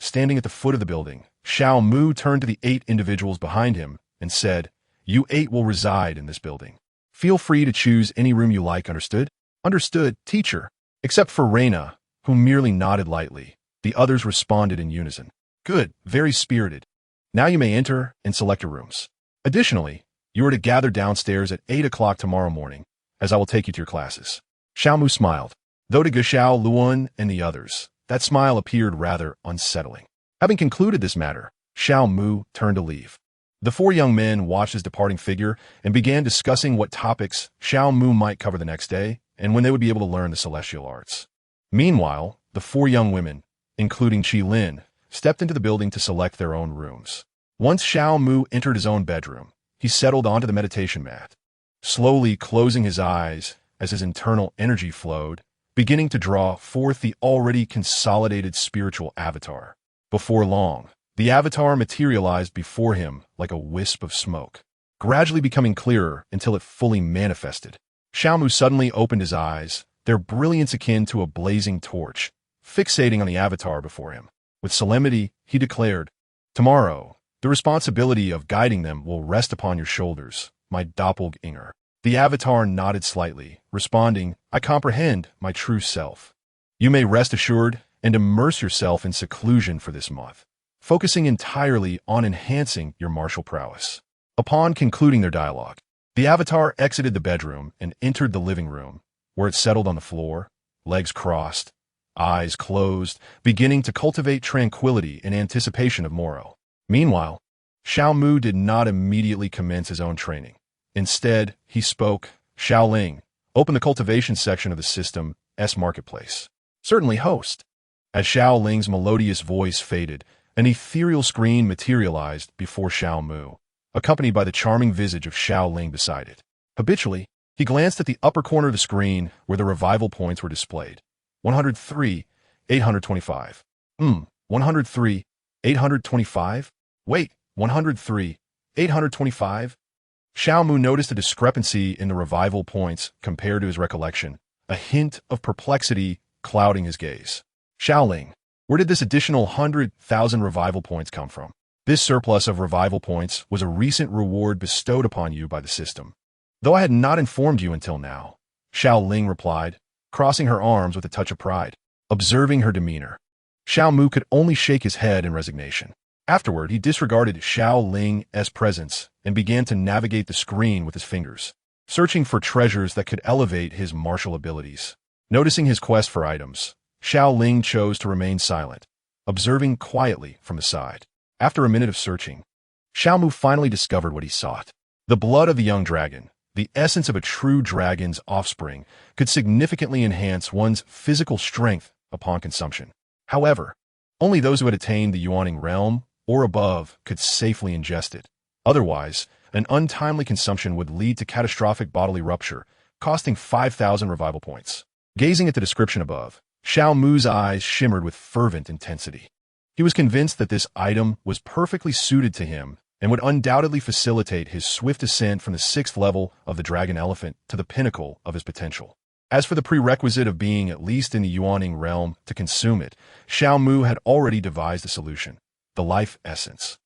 Standing at the foot of the building, Xiao Mu turned to the 8 individuals behind him and said, "You 8 will reside in this building. Feel free to choose any room you like, understood?" "Understood, teacher." Except for Reina, who merely nodded lightly, the others responded in unison. "Good, very spirited. Now you may enter and select your rooms. Additionally, you are to gather downstairs at 8 o'clock tomorrow morning, as I will take you to your classes." Xiao Mu smiled, though to Gu Xiaolun and the others, that smile appeared rather unsettling. Having concluded this matter, Xiao Mu turned to leave. The 4 young men watched his departing figure and began discussing what topics Xiao Mu might cover the next day and when they would be able to learn the celestial arts. Meanwhile, the 4 young women, including Qi Lin, stepped into the building to select their own rooms. Once Xiao Mu entered his own bedroom, he settled onto the meditation mat, slowly closing his eyes as his internal energy flowed, beginning to draw forth the already consolidated spiritual avatar. Before long, the avatar materialized before him like a wisp of smoke. gradually becoming clearer until it fully manifested. Xiao Mu suddenly opened his eyes, their brilliance akin to a blazing torch, fixating on the avatar before him. With solemnity, he declared, "Tomorrow, the responsibility of guiding them will rest upon your shoulders, my doppelganger." The avatar nodded slightly, responding, "I comprehend, my true self. You may rest assured and immerse yourself in seclusion for this month, focusing entirely on enhancing your martial prowess." Upon concluding their dialogue, the avatar exited the bedroom and entered the living room, where it settled on the floor, legs crossed, eyes closed, beginning to cultivate tranquility in anticipation of morrow. Meanwhile, Xiao Mu did not immediately commence his own training. Instead, he spoke, "Xiao Ling, open the cultivation section of the system's marketplace." "Certainly, host." As Xiao Ling's melodious voice faded, an ethereal screen materialized before Xiao Mu, accompanied by the charming visage of Xiao Ling beside it. Habitually, he glanced at the upper corner of the screen where the revival points were displayed. 103, 825. 103, 825? Wait, 103, 825? Xiao Mu noticed a discrepancy in the revival points compared to his recollection, a hint of perplexity clouding his gaze. "Xiao Ling, where did this additional 100,000 revival points come from?" "This surplus of revival points was a recent reward bestowed upon you by the system, though I had not informed you until now," Xiao Ling replied, crossing her arms with a touch of pride. Observing her demeanor, Xiao Mu could only shake his head in resignation. Afterward, he disregarded Xiao Ling's presence and began to navigate the screen with his fingers, searching for treasures that could elevate his martial abilities. Noticing his quest for items, Xiao Ling chose to remain silent, observing quietly from the side. After a minute of searching, Xiao Mu finally discovered what he sought. The blood of the young dragon, the essence of a true dragon's offspring, could significantly enhance one's physical strength upon consumption. However, only those who had attained the Yuaning realm or above could safely ingest it. Otherwise, an untimely consumption would lead to catastrophic bodily rupture, costing 5,000 revival points. Gazing at the description above, Xiao Mu's eyes shimmered with fervent intensity. He was convinced that this item was perfectly suited to him and would undoubtedly facilitate his swift ascent from the 6th level of the dragon elephant to the pinnacle of his potential. As for the prerequisite of being at least in the Yuaning realm to consume it, Xiao Mu had already devised a solution: the life essence.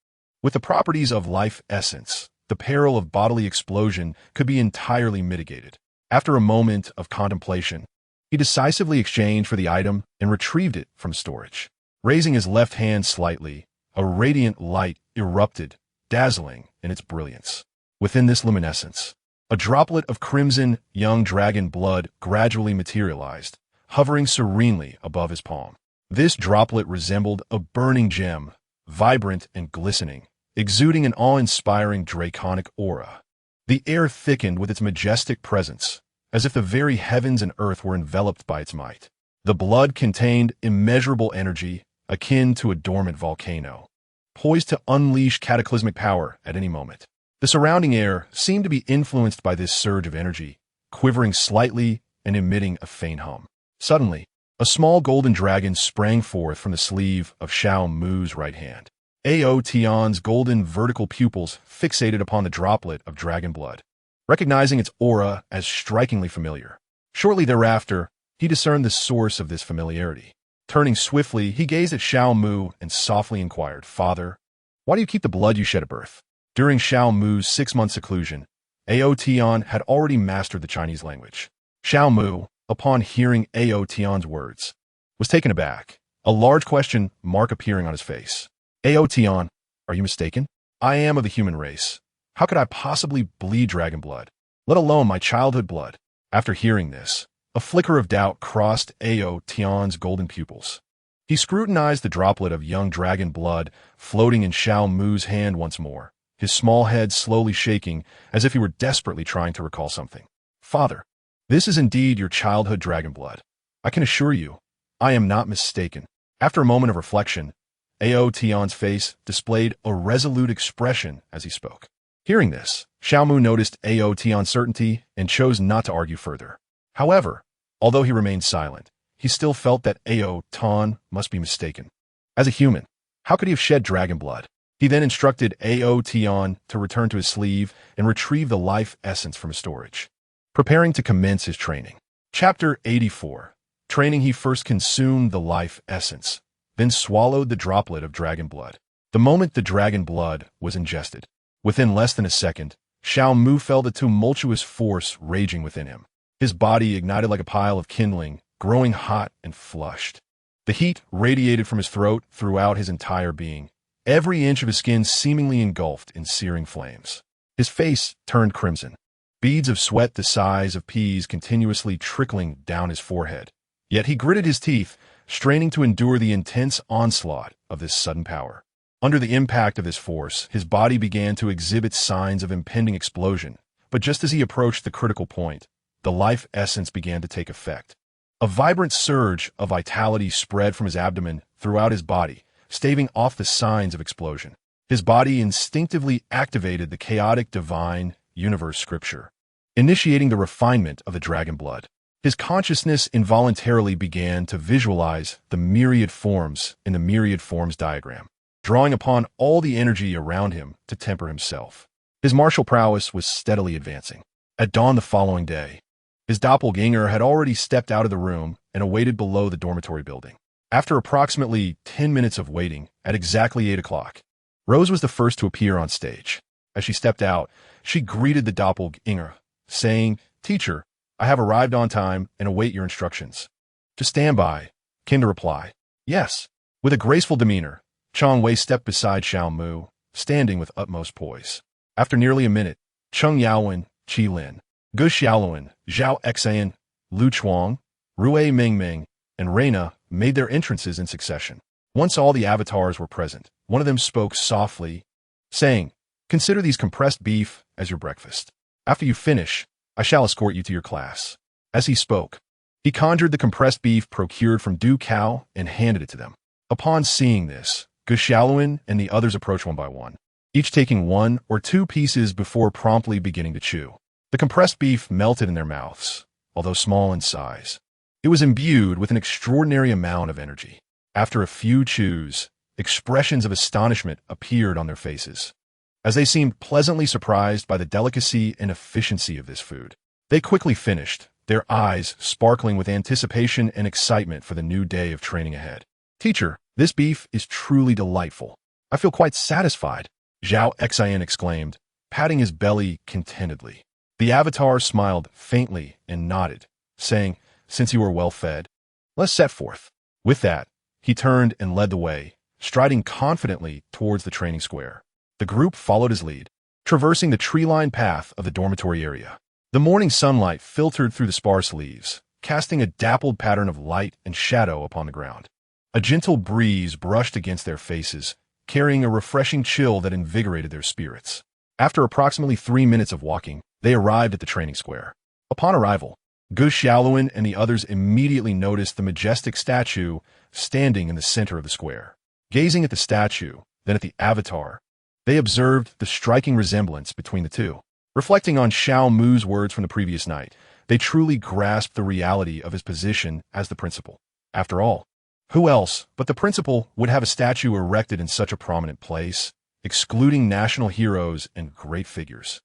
With the properties of life essence, the peril of bodily explosion could be entirely mitigated. After a moment of contemplation, he decisively exchanged for the item and retrieved it from storage. Raising his left hand slightly, a radiant light erupted, dazzling in its brilliance. Within this luminescence, a droplet of crimson young dragon blood gradually materialized, hovering serenely above his palm. This droplet resembled a burning gem, vibrant and glistening, exuding an awe-inspiring draconic aura. The air thickened with its majestic presence, as if the very heavens and earth were enveloped by its might. The blood contained immeasurable energy, akin to a dormant volcano, poised to unleash cataclysmic power at any moment. The surrounding air seemed to be influenced by this surge of energy, quivering slightly and emitting a faint hum. Suddenly, a small golden dragon sprang forth from the sleeve of Xiao Mu's right hand. Ao Tian's golden vertical pupils fixated upon the droplet of dragon blood, recognizing its aura as strikingly familiar. Shortly thereafter, he discerned the source of this familiarity. Turning swiftly, he gazed at Xiao Mu and softly inquired, "Father, why do you keep the blood you shed at birth?" During Xiao Mu's 6-month seclusion, Ao Tian had already mastered the Chinese language. Xiao Mu, upon hearing Ao Tian's words, was taken aback, a large question mark appearing on his face. "Ao Tian, are you mistaken? I am of the human race. How could I possibly bleed dragon blood, let alone my childhood blood?" After hearing this, a flicker of doubt crossed Ao Tian's golden pupils. He scrutinized the droplet of young dragon blood floating in Xiao Mu's hand once more, his small head slowly shaking as if he were desperately trying to recall something. "Father, this is indeed your childhood dragon blood. I can assure you, I am not mistaken." After a moment of reflection, Ao Tian's face displayed a resolute expression as he spoke. Hearing this, Xiao Mu noticed Ao Tian's certainty and chose not to argue further. However, although he remained silent, he still felt that Ao Tian must be mistaken. As a human, how could he have shed dragon blood? He then instructed Aotion to return to his sleeve and retrieve the life essence from his storage, preparing to commence his training. Chapter 84. Training. He first consumed the life essence, then swallowed the droplet of dragon blood. The moment the dragon blood was ingested, within less than a second, Xiao Mu felt the tumultuous force raging within him. His body ignited like a pile of kindling, growing hot and flushed. The heat radiated from his throat throughout his entire being, every inch of his skin seemingly engulfed in searing flames. His face turned crimson, beads of sweat the size of peas continuously trickling down his forehead. Yet he gritted his teeth, straining to endure the intense onslaught of this sudden power. Under the impact of this force, his body began to exhibit signs of impending explosion, but just as he approached the critical point, the life essence began to take effect. A vibrant surge of vitality spread from his abdomen throughout his body, staving off the signs of explosion. His body instinctively activated the chaotic divine universe scripture, initiating the refinement of the dragon blood. His consciousness involuntarily began to visualize the myriad forms in the myriad forms diagram, drawing upon all the energy around him to temper himself. His martial prowess was steadily advancing. At dawn the following day, his doppelganger had already stepped out of the room and awaited below the dormitory building. After approximately 10 minutes of waiting, at exactly 8 o'clock, Rose was the first to appear on stage. As she stepped out, she greeted the doppelganger, saying, "Teacher, I have arrived on time and await your instructions." "To stand by," came the reply. "Yes." With a graceful demeanor, Chang Wei stepped beside Xiao Mu, standing with utmost poise. After nearly a minute, Cheng Yaowen, Qi Lin, Gu Xiaoluan, Zhao Exan, Lu Chuang, Rui Mingming, and Reina made their entrances in succession. Once all the avatars were present, one of them spoke softly, saying, "Consider these compressed beef as your breakfast. After you finish, I shall escort you to your class." As he spoke, he conjured the compressed beef procured from Du Cao and handed it to them. Upon seeing this, Gu Xiaoluan and the others approached one by one, each taking 1 or 2 pieces before promptly beginning to chew. The compressed beef melted in their mouths, although small in size. It was imbued with an extraordinary amount of energy. After a few chews, expressions of astonishment appeared on their faces, as they seemed pleasantly surprised by the delicacy and efficiency of this food. They quickly finished, their eyes sparkling with anticipation and excitement for the new day of training ahead. "Teacher, this beef is truly delightful. I feel quite satisfied," Zhao Exan exclaimed, patting his belly contentedly. The avatar smiled faintly and nodded, saying, "Since you are well fed, let's set forth." With that, he turned and led the way, striding confidently towards the training square. The group followed his lead, traversing the tree-lined path of the dormitory area. The morning sunlight filtered through the sparse leaves, casting a dappled pattern of light and shadow upon the ground. A gentle breeze brushed against their faces, carrying a refreshing chill that invigorated their spirits. After approximately 3 minutes of walking, they arrived at the training square. Upon arrival, Gu Xiaoluan and the others immediately noticed the majestic statue standing in the center of the square. Gazing at the statue, then at the avatar, they observed the striking resemblance between the two. Reflecting on Xiao Mu's words from the previous night, they truly grasped the reality of his position as the principal. After all, who else but the principal would have a statue erected in such a prominent place, excluding national heroes and great figures?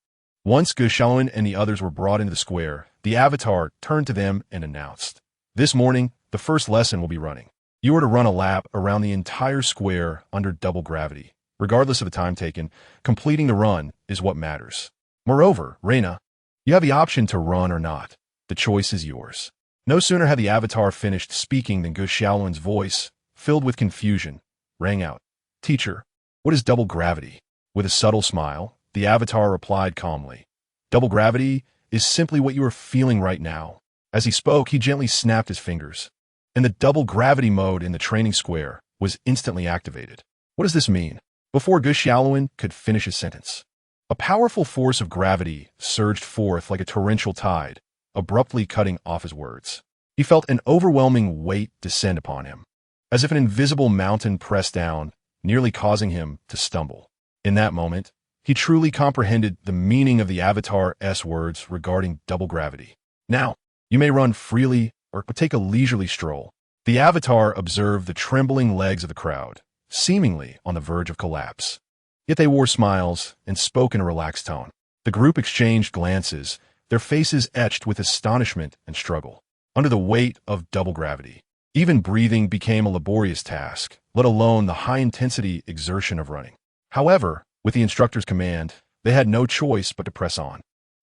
Once Gu Xiaoluan and the others were brought into the square, the avatar turned to them and announced, "This morning, the first lesson will be running. You are to run a lap around the entire square under double gravity. Regardless of the time taken, completing the run is what matters. Moreover, Reina, you have the option to run or not. The choice is yours." No sooner had the avatar finished speaking than Gu Xiaoluan's voice, filled with confusion, rang out, "Teacher, what is double gravity?" With a subtle smile, the avatar replied calmly, "Double gravity is simply what you are feeling right now." As he spoke, he gently snapped his fingers, and the double gravity mode in the training square was instantly activated. What does this mean? Before Gu Xiaoluan could finish his sentence, a powerful force of gravity surged forth like a torrential tide, abruptly cutting off his words. He felt an overwhelming weight descend upon him, as if an invisible mountain pressed down, nearly causing him to stumble. In that moment, he truly comprehended the meaning of the avatar's words regarding double gravity. "Now, you may run freely or take a leisurely stroll." The avatar observed the trembling legs of the crowd, seemingly on the verge of collapse. Yet they wore smiles and spoke in a relaxed tone. The group exchanged glances, their faces etched with astonishment and struggle. Under the weight of double gravity, even breathing became a laborious task, let alone the high-intensity exertion of running. However, with the instructor's command, they had no choice but to press on.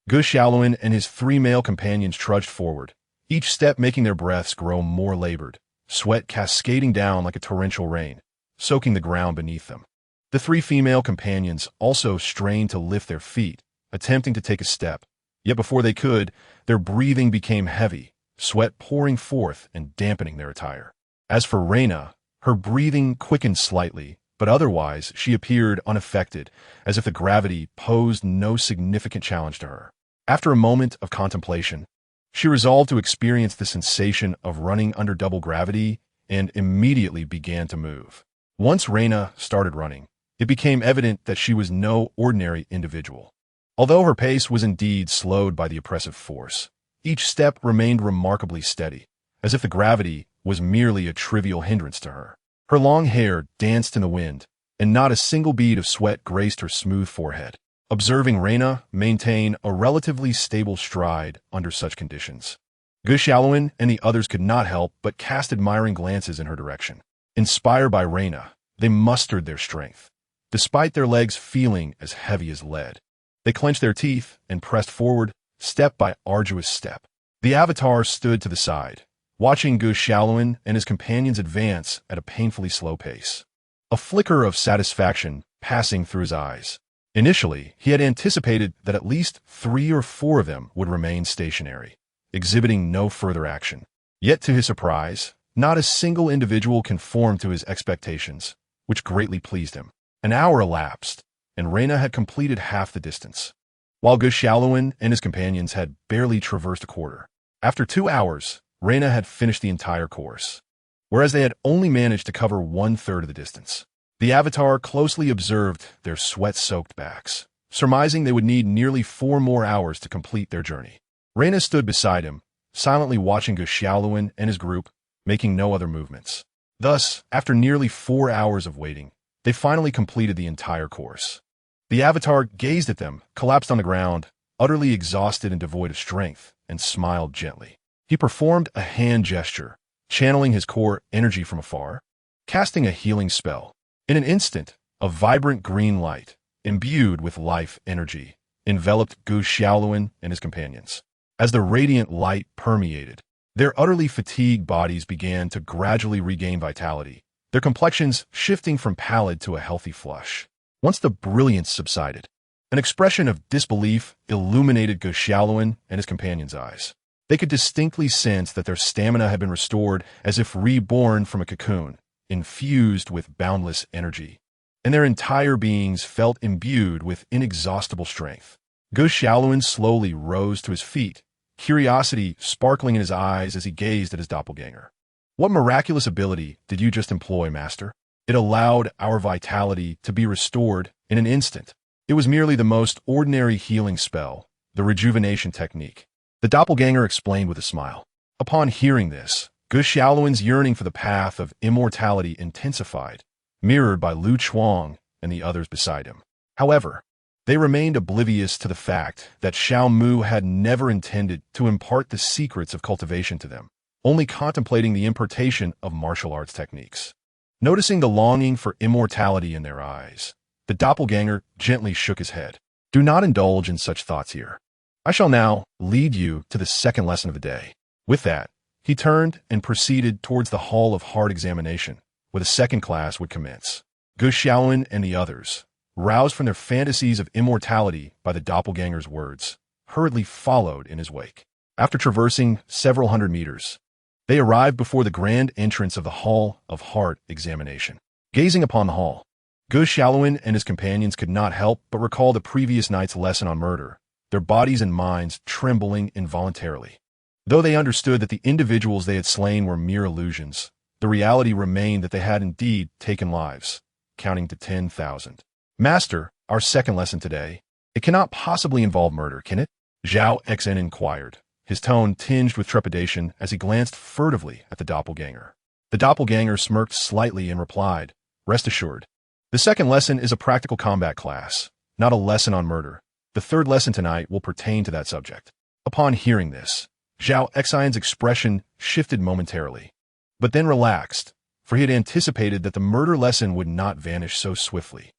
Gu Xiaoluan and his 3 male companions trudged forward, each step making their breaths grow more labored, sweat cascading down like a torrential rain, soaking the ground beneath them. The 3 female companions also strained to lift their feet, attempting to take a step, yet before they could, their breathing became heavy, sweat pouring forth and dampening their attire. As for Reina, her breathing quickened slightly, but otherwise she appeared unaffected, as if the gravity posed no significant challenge to her. After a moment of contemplation, she resolved to experience the sensation of running under double gravity and immediately began to move. Once Reina started running, it became evident that she was no ordinary individual. Although her pace was indeed slowed by the oppressive force, each step remained remarkably steady, as if the gravity was merely a trivial hindrance to her. Her long hair danced in the wind, and not a single bead of sweat graced her smooth forehead. Observing Reina maintain a relatively stable stride under such conditions, Gu Xiaoluan and the others could not help but cast admiring glances in her direction. Inspired by Reina, they mustered their strength, despite their legs feeling as heavy as lead. They clenched their teeth and pressed forward, step by arduous step. The Avatar stood to the side, watching Gu Xiaoluan and his companions advance at a painfully slow pace. A flicker of satisfaction passing through his eyes. Initially, he had anticipated that at least 3 or 4 of them would remain stationary, exhibiting no further action. Yet to his surprise, not a single individual conformed to his expectations, which greatly pleased him. An hour elapsed, and Reina had completed half the distance, while Gu Xiaoluan and his companions had barely traversed a quarter. After 2 hours, Reina had finished the entire course, whereas they had only managed to cover 1/3 of the distance. The Avatar closely observed their sweat-soaked backs, surmising they would need nearly 4 more hours to complete their journey. Reina stood beside him, silently watching Gu Xiaoluan and his group, making no other movements. Thus, after nearly 4 hours of waiting, they finally completed the entire course. The Avatar gazed at them, collapsed on the ground, utterly exhausted and devoid of strength, and smiled gently. He performed a hand gesture, channeling his core energy from afar, casting a healing spell. In an instant, a vibrant green light, imbued with life energy, enveloped Gu Xiaoluan and his companions. As the radiant light permeated, their utterly fatigued bodies began to gradually regain vitality, their complexions shifting from pallid to a healthy flush. Once the brilliance subsided, an expression of disbelief illuminated Gu Xiaoluan and his companions' eyes. They could distinctly sense that their stamina had been restored as if reborn from a cocoon, infused with boundless energy, and their entire beings felt imbued with inexhaustible strength. Gu Xiaoluan slowly rose to his feet, curiosity sparkling in his eyes as he gazed at his doppelganger. "What miraculous ability did you just employ, Master? It allowed our vitality to be restored in an instant." It was merely the most ordinary healing spell, the rejuvenation technique. The doppelganger explained with a smile. Upon hearing this, Gu Xiaoluan's yearning for the path of immortality intensified, mirrored by Lu Chuang and the others beside him. However, they remained oblivious to the fact that Xiao Mu had never intended to impart the secrets of cultivation to them, only contemplating the impartation of martial arts techniques. Noticing the longing for immortality in their eyes, the doppelganger gently shook his head. "Do not indulge in such thoughts here. I shall now lead you to the second lesson of the day." With that, he turned and proceeded towards the hall of hard examination, where the second class would commence. Gu Xiaoluan and the others, roused from their fantasies of immortality by the doppelganger's words, hurriedly followed in his wake. After traversing several hundred meters, they arrived before the grand entrance of the hall of hard examination. Gazing upon the hall, Gu Xiaoluan and his companions could not help but recall the previous night's lesson on murder, their bodies and minds trembling involuntarily. Though they understood that the individuals they had slain were mere illusions, the reality remained that they had indeed taken lives, counting to 10,000. "Master, our second lesson today, it cannot possibly involve murder, can it?" Zhao Xen inquired, his tone tinged with trepidation as he glanced furtively at the doppelganger. The doppelganger smirked slightly and replied, "Rest assured, The second lesson is a practical combat class, not a lesson on murder. The third lesson tonight will pertain to that subject. Upon hearing this, Zhao Xian's expression shifted momentarily, but then relaxed, for he had anticipated that the murder lesson would not vanish so swiftly.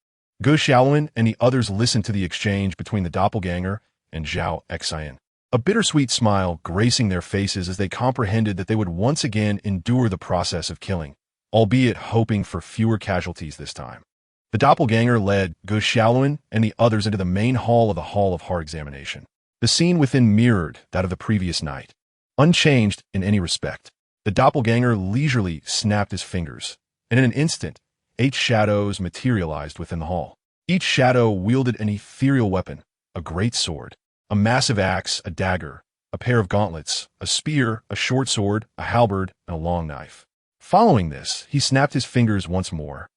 Ge Xiaolun and the others listened to the exchange between the doppelganger and Zhao Xian, a bittersweet smile gracing their faces as they comprehended that they would once again endure the process of killing, albeit hoping for fewer casualties this time. The doppelganger led Ge Xiaolun and the others into the main hall of the Hall of Heart Examination. The scene within mirrored that of the previous night. Unchanged in any respect, the doppelganger leisurely snapped his fingers, and in an instant, 8 shadows materialized within the hall. Each shadow wielded an ethereal weapon, a great sword, a massive axe, a dagger, a pair of gauntlets, a spear, a short sword, a halberd, and a long knife. Following this, he snapped his fingers once more,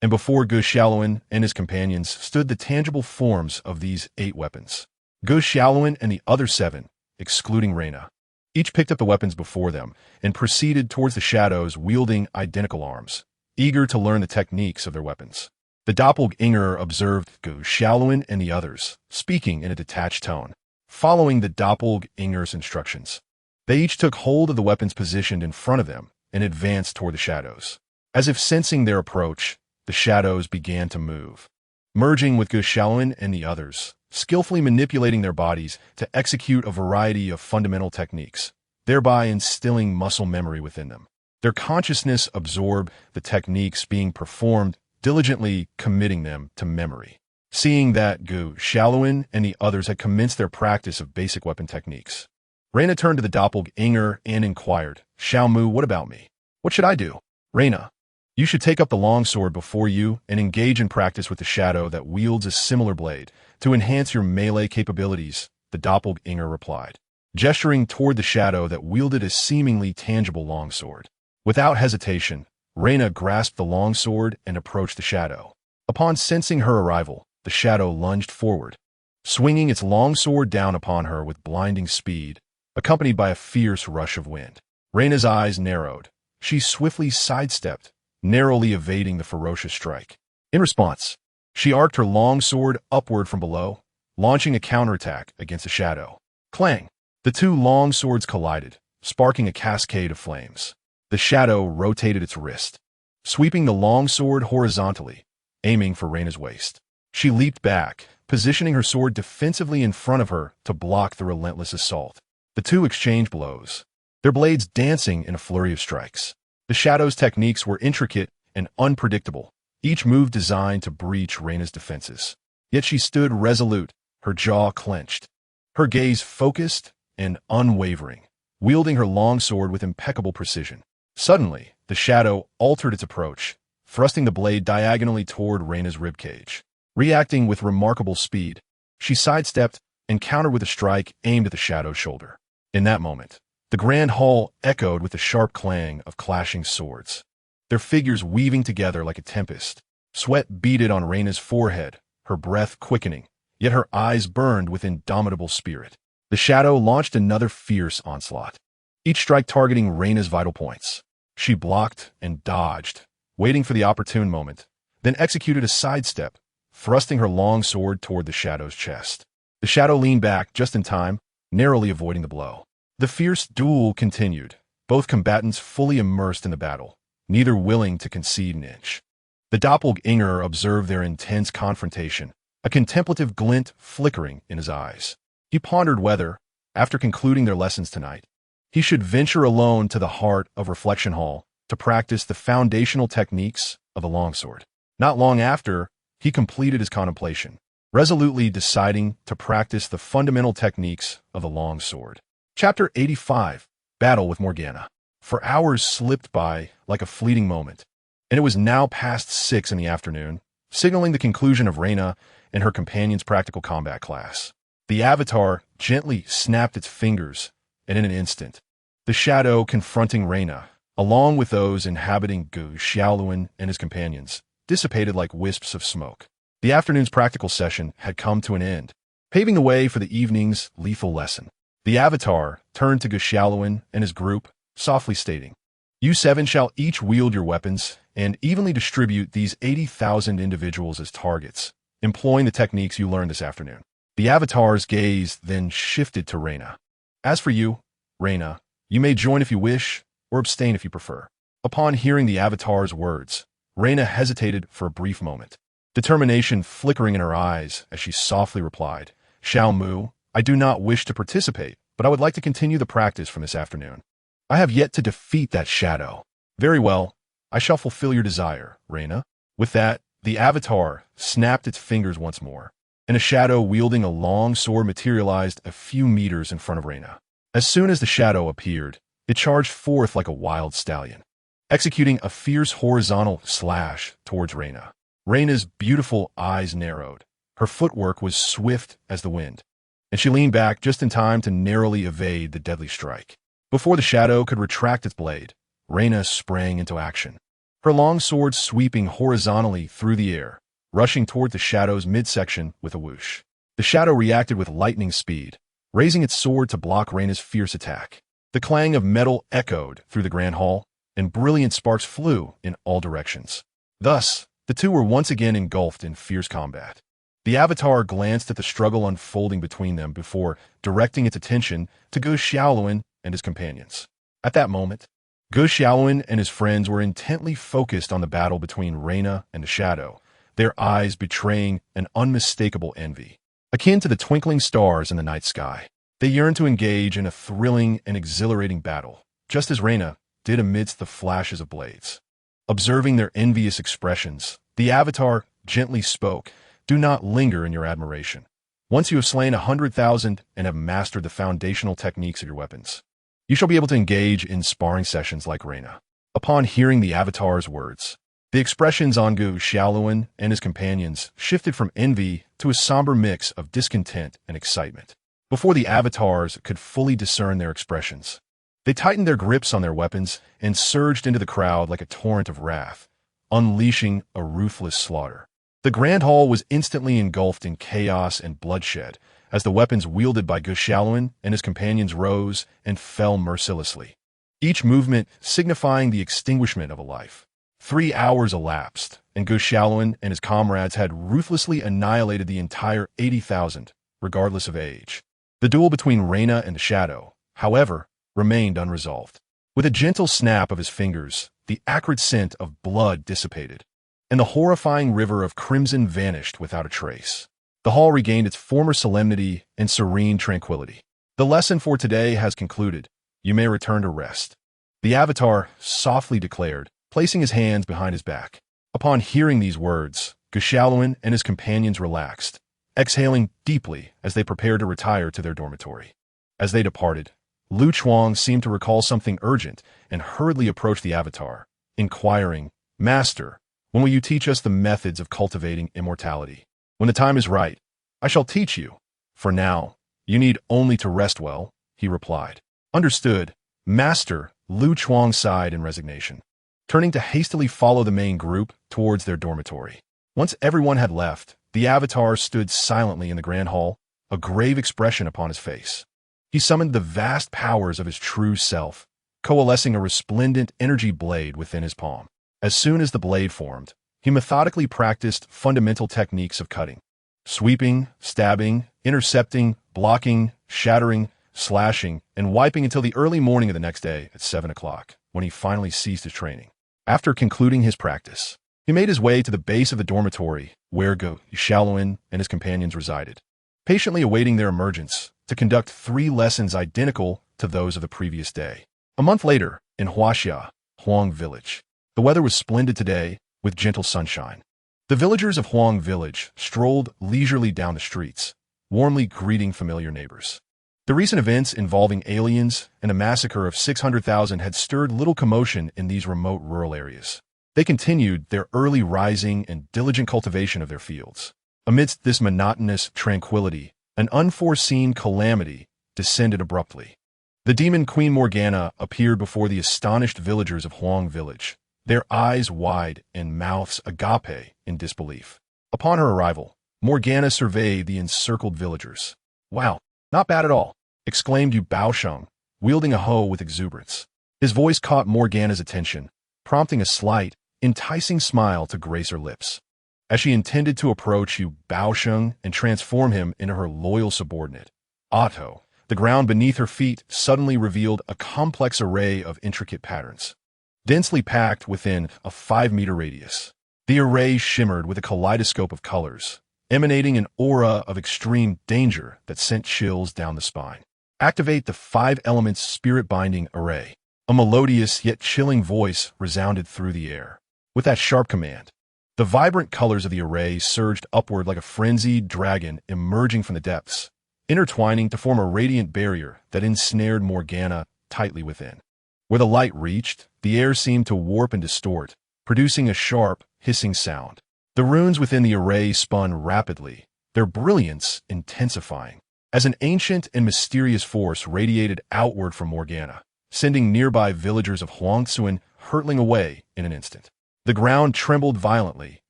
and before Ge Xiaolun and his companions stood the tangible forms of these 8 weapons. Ge Xiaolun and the other 7, excluding Reina, each picked up the weapons before them and proceeded towards the shadows wielding identical arms, eager to learn the techniques of their weapons. The doppelganger observed Ge Xiaolun and the others, speaking in a detached tone, following the doppelganger's instructions. They each took hold of the weapons positioned in front of them and advanced toward the shadows. As if sensing their approach, the shadows began to move, merging with Ge Xiaolun and the others, skillfully manipulating their bodies to execute a variety of fundamental techniques, thereby instilling muscle memory within them. Their consciousness absorbed the techniques being performed, diligently committing them to memory. Seeing that Ge Xiaolun and the others had commenced their practice of basic weapon techniques, Reina turned to the doppelganger and inquired, "Xiaomu, what about me? What should I do?" "Reina, you should take up the long sword before you and engage in practice with the shadow that wields a similar blade to enhance your melee capabilities," the doppelganger replied, gesturing toward the shadow that wielded a seemingly tangible long sword. Without hesitation, Reina grasped the long sword and approached the shadow. Upon sensing her arrival, the shadow lunged forward, swinging its long sword down upon her with blinding speed, accompanied by a fierce rush of wind. Reina's eyes narrowed. She swiftly sidestepped, narrowly evading the ferocious strike. In response, she arced her long sword upward from below, launching a counterattack against the shadow. Clang! The 2 long swords collided, sparking a cascade of flames. The shadow rotated its wrist, sweeping the long sword horizontally, aiming for Reina's waist. She leaped back, positioning her sword defensively in front of her to block the relentless assault. The 2 exchanged blows, their blades dancing in a flurry of strikes. The shadow's techniques were intricate and unpredictable, each move designed to breach Reina's defenses. Yet she stood resolute, her jaw clenched, her gaze focused and unwavering, wielding her long sword with impeccable precision. Suddenly, the shadow altered its approach, thrusting the blade diagonally toward Reina's ribcage. Reacting with remarkable speed, she sidestepped and countered with a strike aimed at the shadow's shoulder. In that moment, the grand hall echoed with the sharp clang of clashing swords, their figures weaving together like a tempest. Sweat beaded on Reina's forehead, her breath quickening, yet her eyes burned with indomitable spirit. The shadow launched another fierce onslaught, each strike targeting Reina's vital points. She blocked and dodged, waiting for the opportune moment, then executed a sidestep, thrusting her long sword toward the shadow's chest. The shadow leaned back just in time, narrowly avoiding the blow. The fierce duel continued, both combatants fully immersed in the battle, neither willing to concede an inch. The doppelganger observed their intense confrontation, a contemplative glint flickering in his eyes. He pondered whether, after concluding their lessons tonight, he should venture alone to the heart of Reflection Hall to practice the foundational techniques of the longsword. Not long after, he completed his contemplation, resolutely deciding to practice the fundamental techniques of the longsword. Chapter 85, Battle with Morgana. For hours slipped by like a fleeting moment, and it was now past 6 in the afternoon, signaling the conclusion of Reina and her companion's practical combat class. The avatar gently snapped its fingers, and in an instant, the shadow confronting Reina, along with those inhabiting Ge Xiaolun and his companions, dissipated like wisps of smoke. The afternoon's practical session had come to an end, paving the way for the evening's lethal lesson. The avatar turned to Ge Xiaolun and his group, softly stating, You seven shall each wield your weapons and evenly distribute these 80,000 individuals as targets, employing the techniques you learned this afternoon. The Avatar's gaze then shifted to Reyna. As for you, Reyna, you may join if you wish, or abstain if you prefer. Upon hearing the Avatar's words, Reyna hesitated for a brief moment, determination flickering in her eyes as she softly replied, Xiao Mu, I do not wish to participate, but I would like to continue the practice from this afternoon. I have yet to defeat that shadow. Very well, I shall fulfill your desire, Reyna. With that, the Avatar snapped its fingers once more, and a shadow wielding a long sword materialized a few meters in front of Reyna. As soon as the shadow appeared, it charged forth like a wild stallion, executing a fierce horizontal slash towards Reyna. Reyna's beautiful eyes narrowed. Her footwork was swift as the wind, and she leaned back just in time to narrowly evade the deadly strike. Before the shadow could retract its blade, Reyna sprang into action, her long sword sweeping horizontally through the air, rushing toward the shadow's midsection with a whoosh. The shadow reacted with lightning speed, raising its sword to block Reyna's fierce attack. The clang of metal echoed through the grand hall, and brilliant sparks flew in all directions. Thus, the two were once again engulfed in fierce combat. The Avatar glanced at the struggle unfolding between them before directing its attention to Gu Xiaoluan and his companions. At that moment, Gu Xiaoluan and his friends were intently focused on the battle between Reyna and the shadow, their eyes betraying an unmistakable envy. Akin to the twinkling stars in the night sky, they yearned to engage in a thrilling and exhilarating battle, just as Reyna did amidst the flashes of blades. Observing their envious expressions, the Avatar gently spoke, Do not linger in your admiration. Once you have slain 100,000 and have mastered the foundational techniques of your weapons, you shall be able to engage in sparring sessions like Reyna. Upon hearing the Avatar's words, the expressions on Gu Xiaoluan and his companions shifted from envy to a somber mix of discontent and excitement. Before the Avatars could fully discern their expressions, they tightened their grips on their weapons and surged into the crowd like a torrent of wrath, unleashing a ruthless slaughter. The Grand Hall was instantly engulfed in chaos and bloodshed as the weapons wielded by Gu Xiaoluan and his companions rose and fell mercilessly, each movement signifying the extinguishment of a life. 3 hours elapsed, and Gu Xiaoluan and his comrades had ruthlessly annihilated the entire 80,000, regardless of age. The duel between Reyna and the shadow, however, remained unresolved. With a gentle snap of his fingers, the acrid scent of blood dissipated, and the horrifying river of crimson vanished without a trace. The hall regained its former solemnity and serene tranquility. The lesson for today has concluded. You may return to rest, the Avatar softly declared, placing his hands behind his back. Upon hearing these words, Gu Xiaoluan and his companions relaxed, exhaling deeply as they prepared to retire to their dormitory. As they departed, Lu Chuang seemed to recall something urgent and hurriedly approached the Avatar, inquiring, Master, when will you teach us the methods of cultivating immortality? When the time is right, I shall teach you. For now, you need only to rest well, he replied. Understood, Master, Lu Chuang sighed in resignation, turning to hastily follow the main group towards their dormitory. Once everyone had left, the Avatar stood silently in the Grand Hall, a grave expression upon his face. He summoned the vast powers of his true self, coalescing a resplendent energy blade within his palm. As soon as the blade formed, he methodically practiced fundamental techniques of cutting, sweeping, stabbing, intercepting, blocking, shattering, slashing, and wiping until the early morning of the next day at 7 o'clock, when he finally ceased his training. After concluding his practice, he made his way to the base of the dormitory where Gu Xiaoluan and his companions resided, patiently awaiting their emergence to conduct 3 lessons identical to those of the previous day. A month later, in Huaxia, Huang Village, the weather was splendid today, with gentle sunshine. The villagers of Huang Village strolled leisurely down the streets, warmly greeting familiar neighbors. The recent events involving aliens and a massacre of 600,000 had stirred little commotion in these remote rural areas. They continued their early rising and diligent cultivation of their fields. Amidst this monotonous tranquility, an unforeseen calamity descended abruptly. The demon Queen Morgana appeared before the astonished villagers of Huang Village, their eyes wide and mouths agape in disbelief. Upon her arrival, Morgana surveyed the encircled villagers. Wow, not bad at all, exclaimed Yu Baosheng, wielding a hoe with exuberance. His voice caught Morgana's attention, prompting a slight, enticing smile to grace her lips. As she intended to approach Yu Baosheng and transform him into her loyal subordinate, Otto, the ground beneath her feet suddenly revealed a complex array of intricate patterns, densely packed within a 5-meter radius. The array shimmered with a kaleidoscope of colors, emanating an aura of extreme danger that sent chills down the spine. Activate the 5 elements spirit-binding array. A melodious yet chilling voice resounded through the air. With that sharp command, the vibrant colors of the array surged upward like a frenzied dragon emerging from the depths, intertwining to form a radiant barrier that ensnared Morgana tightly within. Where the light reached, the air seemed to warp and distort, producing a sharp, hissing sound. The runes within the array spun rapidly, their brilliance intensifying, as an ancient and mysterious force radiated outward from Morgana, sending nearby villagers of Huangsuan hurtling away in an instant. The ground trembled violently,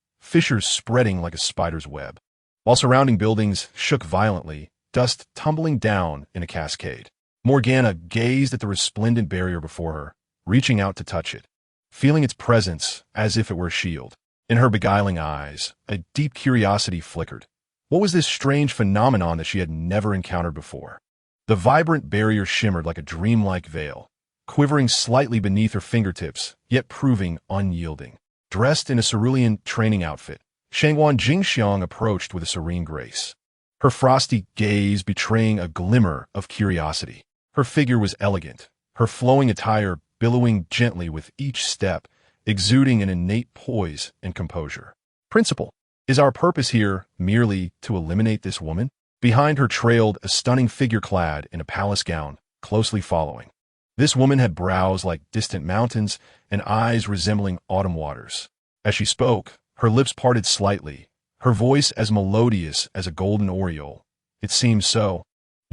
fissures spreading like a spider's web, while surrounding buildings shook violently, dust tumbling down in a cascade. Morgana gazed at the resplendent barrier before her, reaching out to touch it, feeling its presence as if it were a shield. In her beguiling eyes, a deep curiosity flickered. What was this strange phenomenon that she had never encountered before? The vibrant barrier shimmered like a dreamlike veil, quivering slightly beneath her fingertips, yet proving unyielding. Dressed in a cerulean training outfit, Shangwan Jingxiang approached with a serene grace, her frosty gaze betraying a glimmer of curiosity. Her figure was elegant, her flowing attire billowing gently with each step, exuding an innate poise and composure. Principal, is our purpose here merely to eliminate this woman? Behind her trailed a stunning figure clad in a palace gown, closely following. This woman had brows like distant mountains and eyes resembling autumn waters. As she spoke, her lips parted slightly, her voice as melodious as a golden oriole. It seemed so.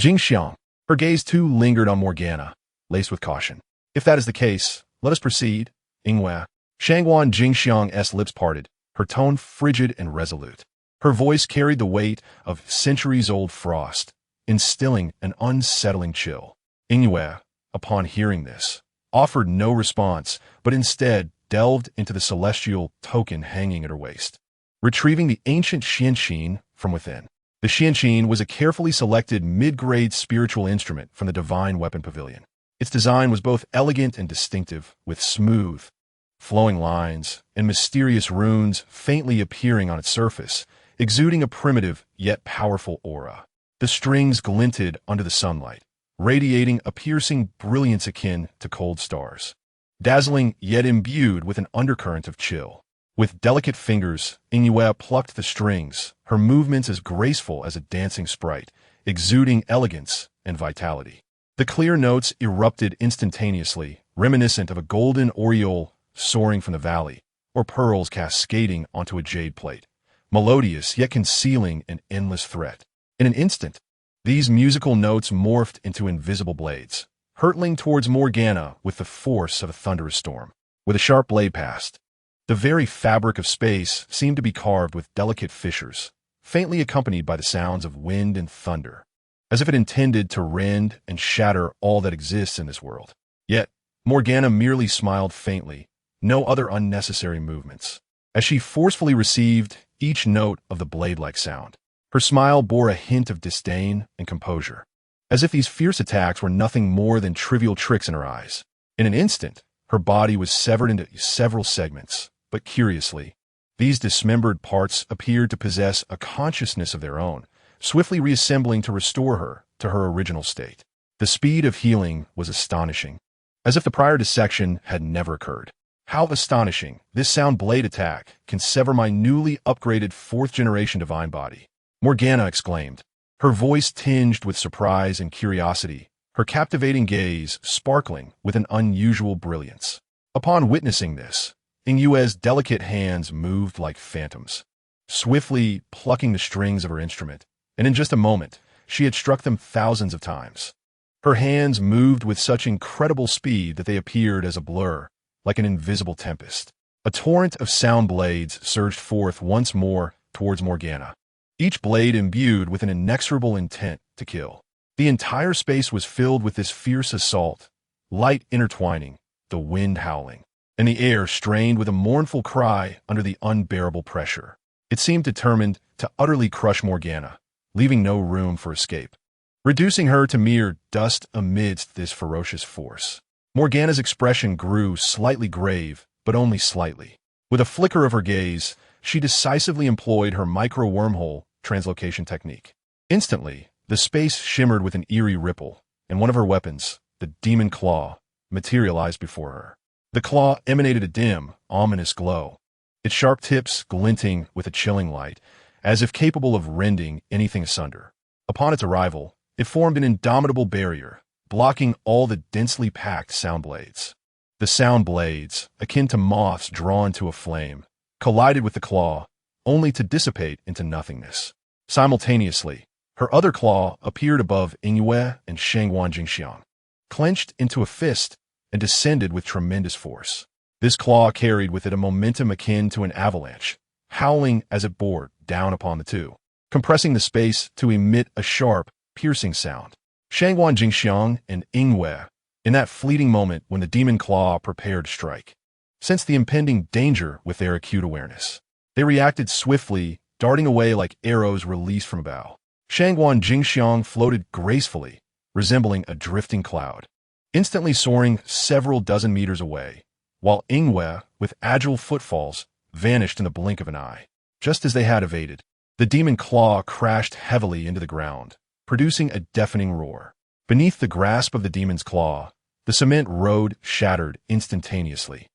Jingxiang. Her gaze too lingered on Morgana, laced with caution. If that is the case, let us proceed. Ingwe. Shangwan Jingxiang's lips parted, her tone frigid and resolute. Her voice carried the weight of centuries-old frost, instilling an unsettling chill. Ingwe, upon hearing this, offered no response, but instead delved into the celestial token hanging at her waist, retrieving the ancient xianqin from within. The xianqin was a carefully selected mid-grade spiritual instrument from the Divine Weapon Pavilion. Its design was both elegant and distinctive, with smooth, flowing lines and mysterious runes faintly appearing on its surface, exuding a primitive yet powerful aura. The strings glinted under the sunlight, radiating a piercing brilliance akin to cold stars, dazzling yet imbued with an undercurrent of chill. With delicate fingers, Ingwe plucked the strings, her movements as graceful as a dancing sprite, exuding elegance and vitality. The clear notes erupted instantaneously, reminiscent of a golden oriole soaring from the valley, or pearls cascading onto a jade plate, melodious yet concealing an endless threat. In an instant, these musical notes morphed into invisible blades, hurtling towards Morgana with the force of a thunderous storm. With a sharp blade passed, the very fabric of space seemed to be carved with delicate fissures, faintly accompanied by the sounds of wind and thunder, as if it intended to rend and shatter all that exists in this world. Yet, Morgana merely smiled faintly, no other unnecessary movements. As she forcefully received each note of the blade-like sound, her smile bore a hint of disdain and composure, as if these fierce attacks were nothing more than trivial tricks in her eyes. In an instant, her body was severed into several segments, but curiously, these dismembered parts appeared to possess a consciousness of their own, swiftly reassembling to restore her to her original state. The speed of healing was astonishing, as if the prior dissection had never occurred. How astonishing! This sound blade attack can sever my newly upgraded 4th-generation divine body, Morgana exclaimed, her voice tinged with surprise and curiosity, her captivating gaze sparkling with an unusual brilliance. Upon witnessing this, Ingwe's delicate hands moved like phantoms, swiftly plucking the strings of her instrument, and in just a moment, she had struck them thousands of times. Her hands moved with such incredible speed that they appeared as a blur, like an invisible tempest. A torrent of sound blades surged forth once more towards Morgana, each blade imbued with an inexorable intent to kill. The entire space was filled with this fierce assault, light intertwining, the wind howling, and the air strained with a mournful cry under the unbearable pressure. It seemed determined to utterly crush Morgana, leaving no room for escape, reducing her to mere dust amidst this ferocious force. Morgana's expression grew slightly grave, but only slightly. With a flicker of her gaze, she decisively employed her micro-wormhole translocation technique. Instantly, the space shimmered with an eerie ripple, and one of her weapons, the demon claw, materialized before her. The claw emanated a dim, ominous glow, its sharp tips glinting with a chilling light, as if capable of rending anything asunder. Upon its arrival, it formed an indomitable barrier, blocking all the densely packed sound blades. The sound blades, akin to moths drawn to a flame, collided with the claw, only to dissipate into nothingness. Simultaneously, her other claw appeared above Yingyue and Shangguan Jingxiang, clenched into a fist and descended with tremendous force. This claw carried with it a momentum akin to an avalanche, howling as it bore down upon the two, compressing the space to emit a sharp, piercing sound. Shangguan Jingxiang and Yingyue, in that fleeting moment when the demon claw prepared to strike, sensed the impending danger with their acute awareness. They reacted swiftly, darting away like arrows released from a bow. Shangguan Jingxiang floated gracefully, resembling a drifting cloud, instantly soaring several dozen meters away, while Yingyue, with agile footfalls, vanished in the blink of an eye. Just as they had evaded, the demon claw crashed heavily into the ground, producing a deafening roar. Beneath the grasp of the demon's claw, the cement road shattered instantaneously,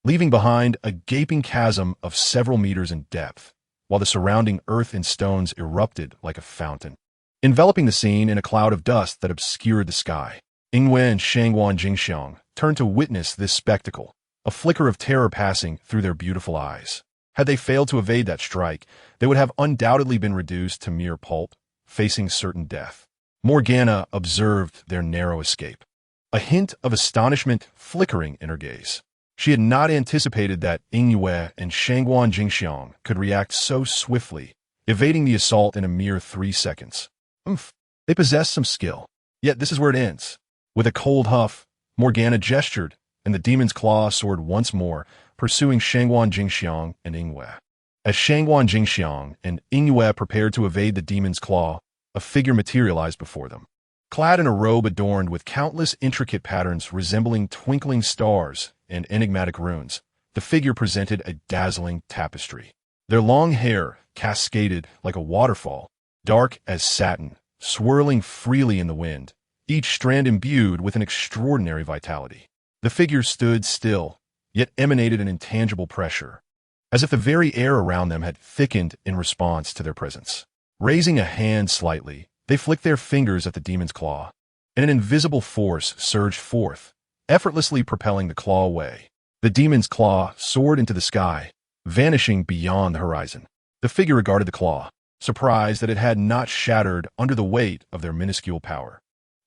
leaving behind a gaping chasm of several meters in depth, while the surrounding earth and stones erupted like a fountain, enveloping the scene in a cloud of dust that obscured the sky. Yingyue and Shangguan Jingxiang turned to witness this spectacle, a flicker of terror passing through their beautiful eyes. Had they failed to evade that strike, they would have undoubtedly been reduced to mere pulp, facing certain death. Morgana observed their narrow escape, a hint of astonishment flickering in her gaze. She had not anticipated that Yingyue and Shangguan Jingxiang could react so swiftly, evading the assault in a mere 3 seconds. They possessed some skill. Yet this is where it ends. With a cold huff, Morgana gestured, and the demon's claw soared once more, pursuing Shangguan Jingxiang and Yingyue. As Shangguan Jingxiang and Yingyue prepared to evade the demon's claw, a figure materialized before them. Clad in a robe adorned with countless intricate patterns resembling twinkling stars and enigmatic runes, the figure presented a dazzling tapestry. Their long hair cascaded like a waterfall, dark as satin, swirling freely in the wind, each strand imbued with an extraordinary vitality. The figure stood still, yet emanated an intangible pressure, as if the very air around them had thickened in response to their presence. Raising a hand slightly, they flicked their fingers at the demon's claw, and an invisible force surged forth, effortlessly propelling the claw away. The demon's claw soared into the sky, vanishing beyond the horizon. The figure regarded the claw, surprised that it had not shattered under the weight of their minuscule power.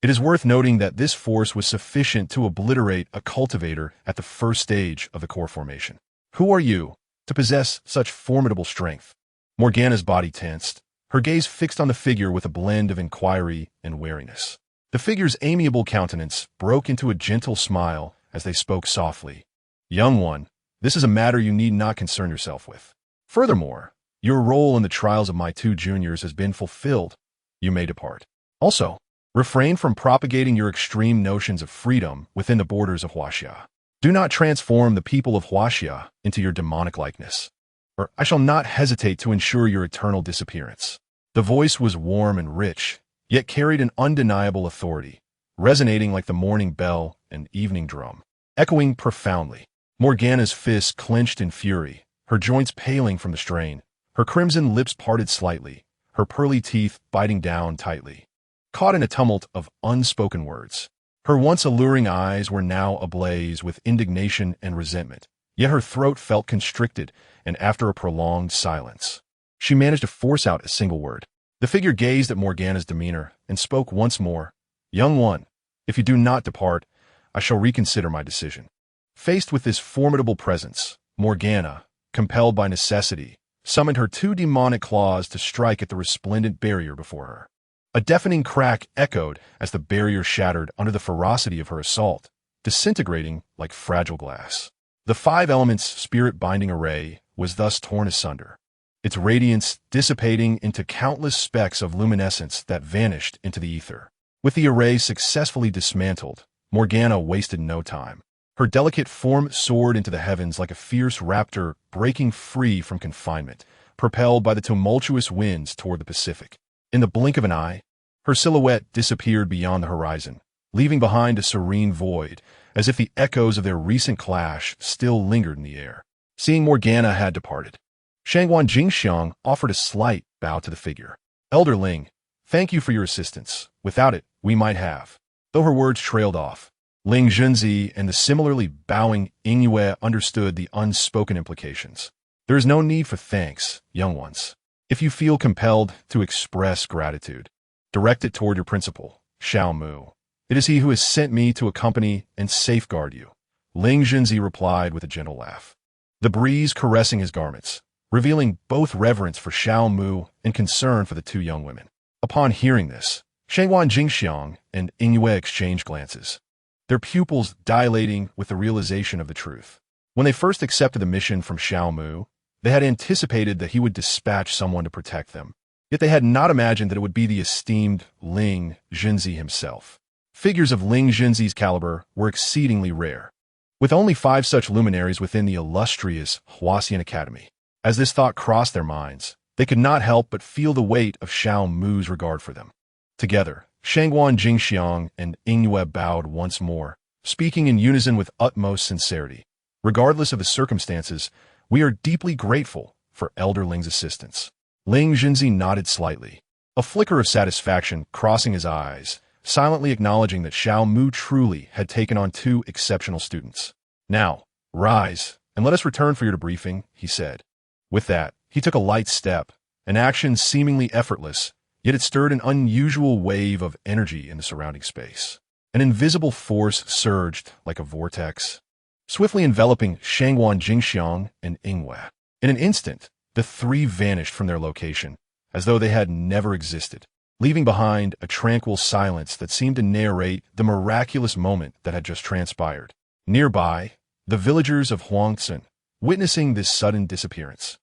It is worth noting that this force was sufficient to obliterate a cultivator at the first stage of the core formation. Who are you to possess such formidable strength? Morgana's body tensed, her gaze fixed on the figure with a blend of inquiry and wariness. The figure's amiable countenance broke into a gentle smile as they spoke softly. Young one, this is a matter you need not concern yourself with. Furthermore, your role in the trials of my 2 juniors has been fulfilled. You may depart. Also, refrain from propagating your extreme notions of freedom within the borders of Huaxia. Do not transform the people of Huaxia into your demonic likeness, or I shall not hesitate to ensure your eternal disappearance. The voice was warm and rich, yet carried an undeniable authority, resonating like the morning bell and evening drum, echoing profoundly. Morgana's fists clenched in fury, her joints paling from the strain, her crimson lips parted slightly, her pearly teeth biting down tightly. Caught in a tumult of unspoken words, her once alluring eyes were now ablaze with indignation and resentment, yet her throat felt constricted, and after a prolonged silence, she managed to force out a single word. The figure gazed at Morgana's demeanor and spoke once more. Young one, if you do not depart, I shall reconsider my decision. Faced with this formidable presence, Morgana, compelled by necessity, summoned her 2 demonic claws to strike at the resplendent barrier before her. A deafening crack echoed as the barrier shattered under the ferocity of her assault, disintegrating like fragile glass. The five elements' spirit-binding array was thus torn asunder, its radiance dissipating into countless specks of luminescence that vanished into the ether. With the array successfully dismantled, Morgana wasted no time. Her delicate form soared into the heavens like a fierce raptor breaking free from confinement, propelled by the tumultuous winds toward the Pacific. In the blink of an eye, her silhouette disappeared beyond the horizon, leaving behind a serene void, as if the echoes of their recent clash still lingered in the air. Seeing Morgana had departed, Shangguan Jingxiang offered a slight bow to the figure. "Elder Ling, thank you for your assistance. Without it, we might have." Though her words trailed off, Ling Junzi and the similarly bowing Yingyue understood the unspoken implications. There is no need for thanks, young ones. If you feel compelled to express gratitude, direct it toward your principal, Xiao Mu. It is he who has sent me to accompany and safeguard you. Ling Junzi replied with a gentle laugh, the breeze caressing his garments, revealing both reverence for Xiao Mu and concern for the two young women. Upon hearing this, Shangguan Jingxiang and Yingyue exchanged glances, their pupils dilating with the realization of the truth. When they first accepted the mission from Xiao Mu, they had anticipated that he would dispatch someone to protect them. Yet they had not imagined that it would be the esteemed Ling Junzi himself. Figures of Ling Junzi's caliber were exceedingly rare, with only 5 such luminaries within the illustrious Huaxian Academy. As this thought crossed their minds, they could not help but feel the weight of Xiao Mu's regard for them. Together, Shangguan Jingxiang and Yingyue bowed once more, speaking in unison with utmost sincerity. Regardless of the circumstances, we are deeply grateful for Elder Ling's assistance. Ling Junzi nodded slightly, a flicker of satisfaction crossing his eyes, silently acknowledging that Xiao Mu truly had taken on 2 exceptional students. "Now, rise, and let us return for your debriefing," he said. With that, he took a light step, an action seemingly effortless, yet it stirred an unusual wave of energy in the surrounding space. An invisible force surged like a vortex, swiftly enveloping Shangguan Jingxiang and Yingyue. In an instant, the 3 vanished from their location, as though they had never existed, leaving behind a tranquil silence that seemed to narrate the miraculous moment that had just transpired. Nearby, the villagers of Huangcun, witnessing this sudden disappearance,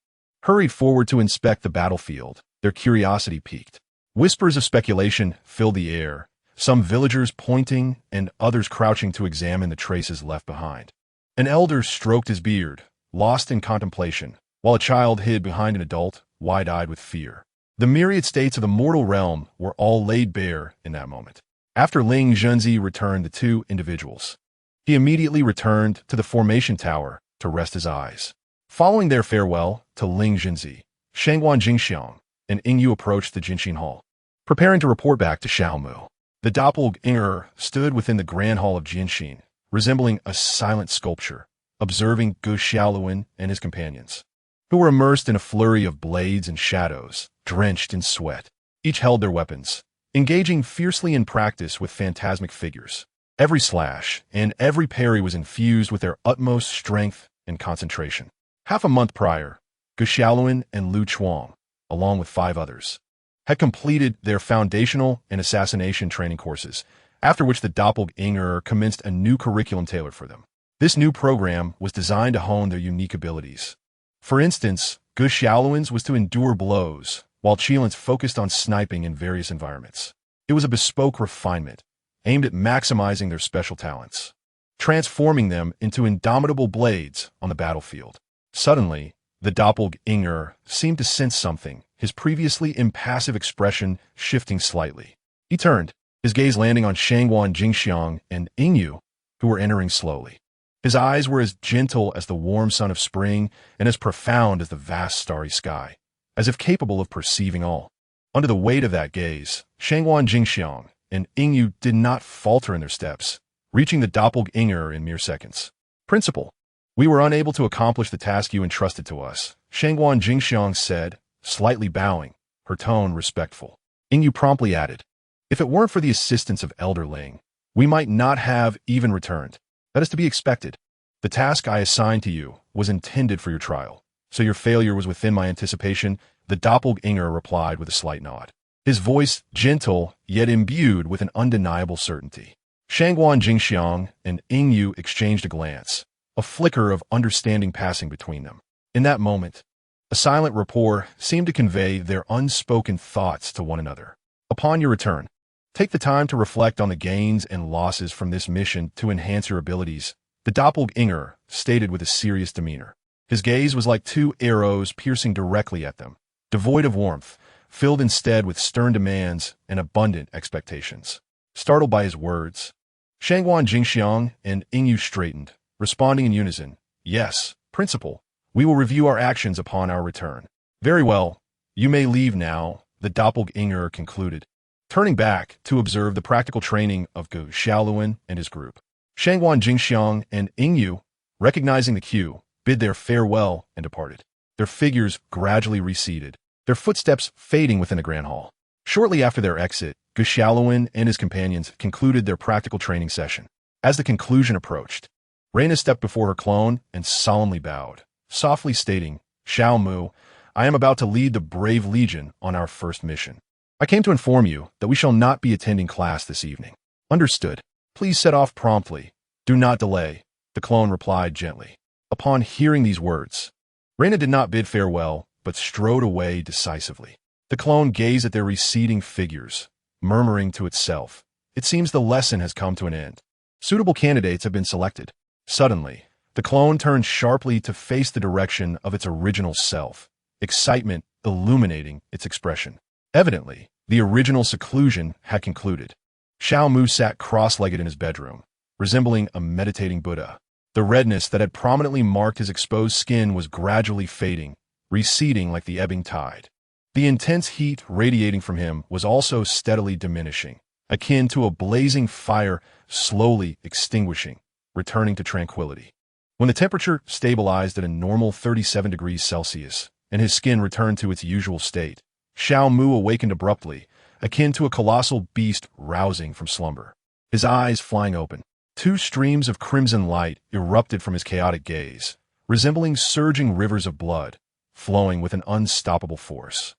hurried forward to inspect the battlefield, their curiosity piqued. Whispers of speculation filled the air, some villagers pointing and others crouching to examine the traces left behind. An elder stroked his beard, lost in contemplation, while a child hid behind an adult, wide-eyed with fear. The myriad states of the mortal realm were all laid bare in that moment. After Ling Junzi returned the 2 individuals, he immediately returned to the formation tower to rest his eyes. Following their farewell to Ling Junzi, Shangguan Jingxiang and Yingyu approached the Jinshin Hall, preparing to report back to Xiao Mu. The doppelganger stood within the grand hall of Jinshin, resembling a silent sculpture, observing Gu Xiaoluan and his companions, who were immersed in a flurry of blades and shadows, drenched in sweat. Each held their weapons, engaging fiercely in practice with phantasmic figures. Every slash and every parry was infused with their utmost strength and concentration. Half a month prior, Gu Xiaoluan and Lu Chuang, along with 5 others, had completed their foundational and assassination training courses, after which the doppelganger commenced a new curriculum tailored for them. This new program was designed to hone their unique abilities. For instance, Gu Xiaoluan's was to endure blows, while Qilin's focused on sniping in various environments. It was a bespoke refinement, aimed at maximizing their special talents, transforming them into indomitable blades on the battlefield. Suddenly, the doppelganger seemed to sense something, his previously impassive expression shifting slightly. He turned, his gaze landing on Shangguan Jingxiang and Yingyu, who were entering slowly. His eyes were as gentle as the warm sun of spring and as profound as the vast starry sky, as if capable of perceiving all. Under the weight of that gaze, Shangguan Jingxiang and Yingyu did not falter in their steps, reaching the doppelganger in mere seconds. "Principal, we were unable to accomplish the task you entrusted to us," Shangguan Jingxiang said, slightly bowing, her tone respectful. Yingyu promptly added, "If it weren't for the assistance of Elder Ling, we might not have even returned. That is to be expected. The task I assigned to you was intended for your trial, so your failure was within my anticipation," the doppelganger replied with a slight nod, his voice gentle yet imbued with an undeniable certainty. Shangguan Jingxiang and Ying Yu exchanged a glance, a flicker of understanding passing between them. In that moment, a silent rapport seemed to convey their unspoken thoughts to one another. Upon your return, take the time to reflect on the gains and losses from this mission to enhance your abilities, the doppelganger stated with a serious demeanor. His gaze was like two arrows piercing directly at them, devoid of warmth, filled instead with stern demands and abundant expectations. Startled by his words, Shangguan Jingxiang and Ying Yu straightened, responding in unison. Yes, Principal. We will review our actions upon our return. Very well. You may leave now, the doppelganger concluded, turning back to observe the practical training of Gu Xiaoluan and his group. Shangguan Jingxiang and Ying Yu, recognizing the cue, bid their farewell and departed. Their figures gradually receded, their footsteps fading within the grand hall. Shortly after their exit, Gu Xiaoluan and his companions concluded their practical training session. As the conclusion approached, Reina stepped before her clone and solemnly bowed, softly stating, Xiao Mu, I am about to lead the brave legion on our first mission. I came to inform you that we shall not be attending class this evening. Understood. Please set off promptly. Do not delay, the clone replied gently. Upon hearing these words, Reina did not bid farewell, but strode away decisively. The clone gazed at their receding figures, murmuring to itself, it seems the lesson has come to an end. Suitable candidates have been selected. Suddenly, the clone turned sharply to face the direction of its original self, excitement illuminating its expression. Evidently, the original seclusion had concluded. Xiao Mu sat cross-legged in his bedroom, resembling a meditating Buddha. The redness that had prominently marked his exposed skin was gradually fading, receding like the ebbing tide. The intense heat radiating from him was also steadily diminishing, akin to a blazing fire slowly extinguishing, returning to tranquility. When the temperature stabilized at a normal 37 degrees Celsius and his skin returned to its usual state, Xiao Mu awakened abruptly, akin to a colossal beast rousing from slumber. His eyes flying open, two streams of crimson light erupted from his chaotic gaze, resembling surging rivers of blood, flowing with an unstoppable force.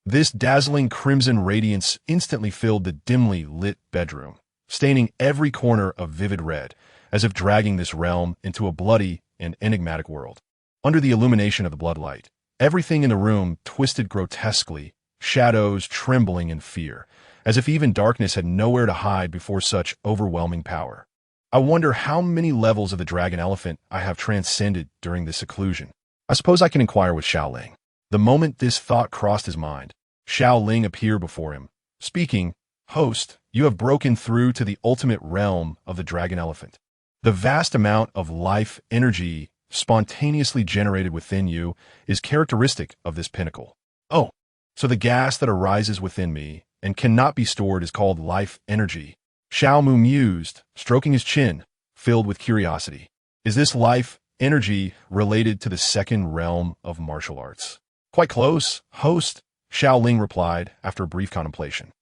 This dazzling crimson radiance instantly filled the dimly lit bedroom, staining every corner of vivid red, as if dragging this realm into a bloody and enigmatic world. Under the illumination of the bloodlight, everything in the room twisted grotesquely, shadows trembling in fear, as if even darkness had nowhere to hide before such overwhelming power. I wonder how many levels of the dragon elephant I have transcended during this seclusion. I suppose I can inquire with Xiao Ling. The moment this thought crossed his mind, Xiao Ling appeared before him, speaking, Host, you have broken through to the ultimate realm of the dragon elephant. The vast amount of life energy spontaneously generated within you is characteristic of this pinnacle. Oh, so the gas that arises within me and cannot be stored is called life energy. Xiao Mu mused, stroking his chin, filled with curiosity. Is this life energy related to the second realm of martial arts? Quite close, host, Xiao Ling replied after a brief contemplation.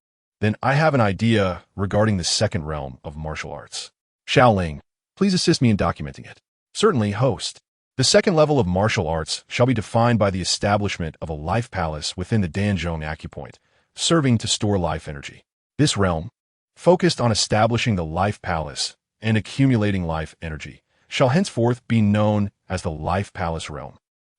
Then I have an idea regarding the second realm of martial arts. Xiao Ling, please assist me in documenting it. Certainly, host. The second level of martial arts shall be defined by the establishment of a life palace within the Danzhong acupoint, serving to store life energy. This realm, focused on establishing the life palace and accumulating life energy, shall henceforth be known as the life palace realm.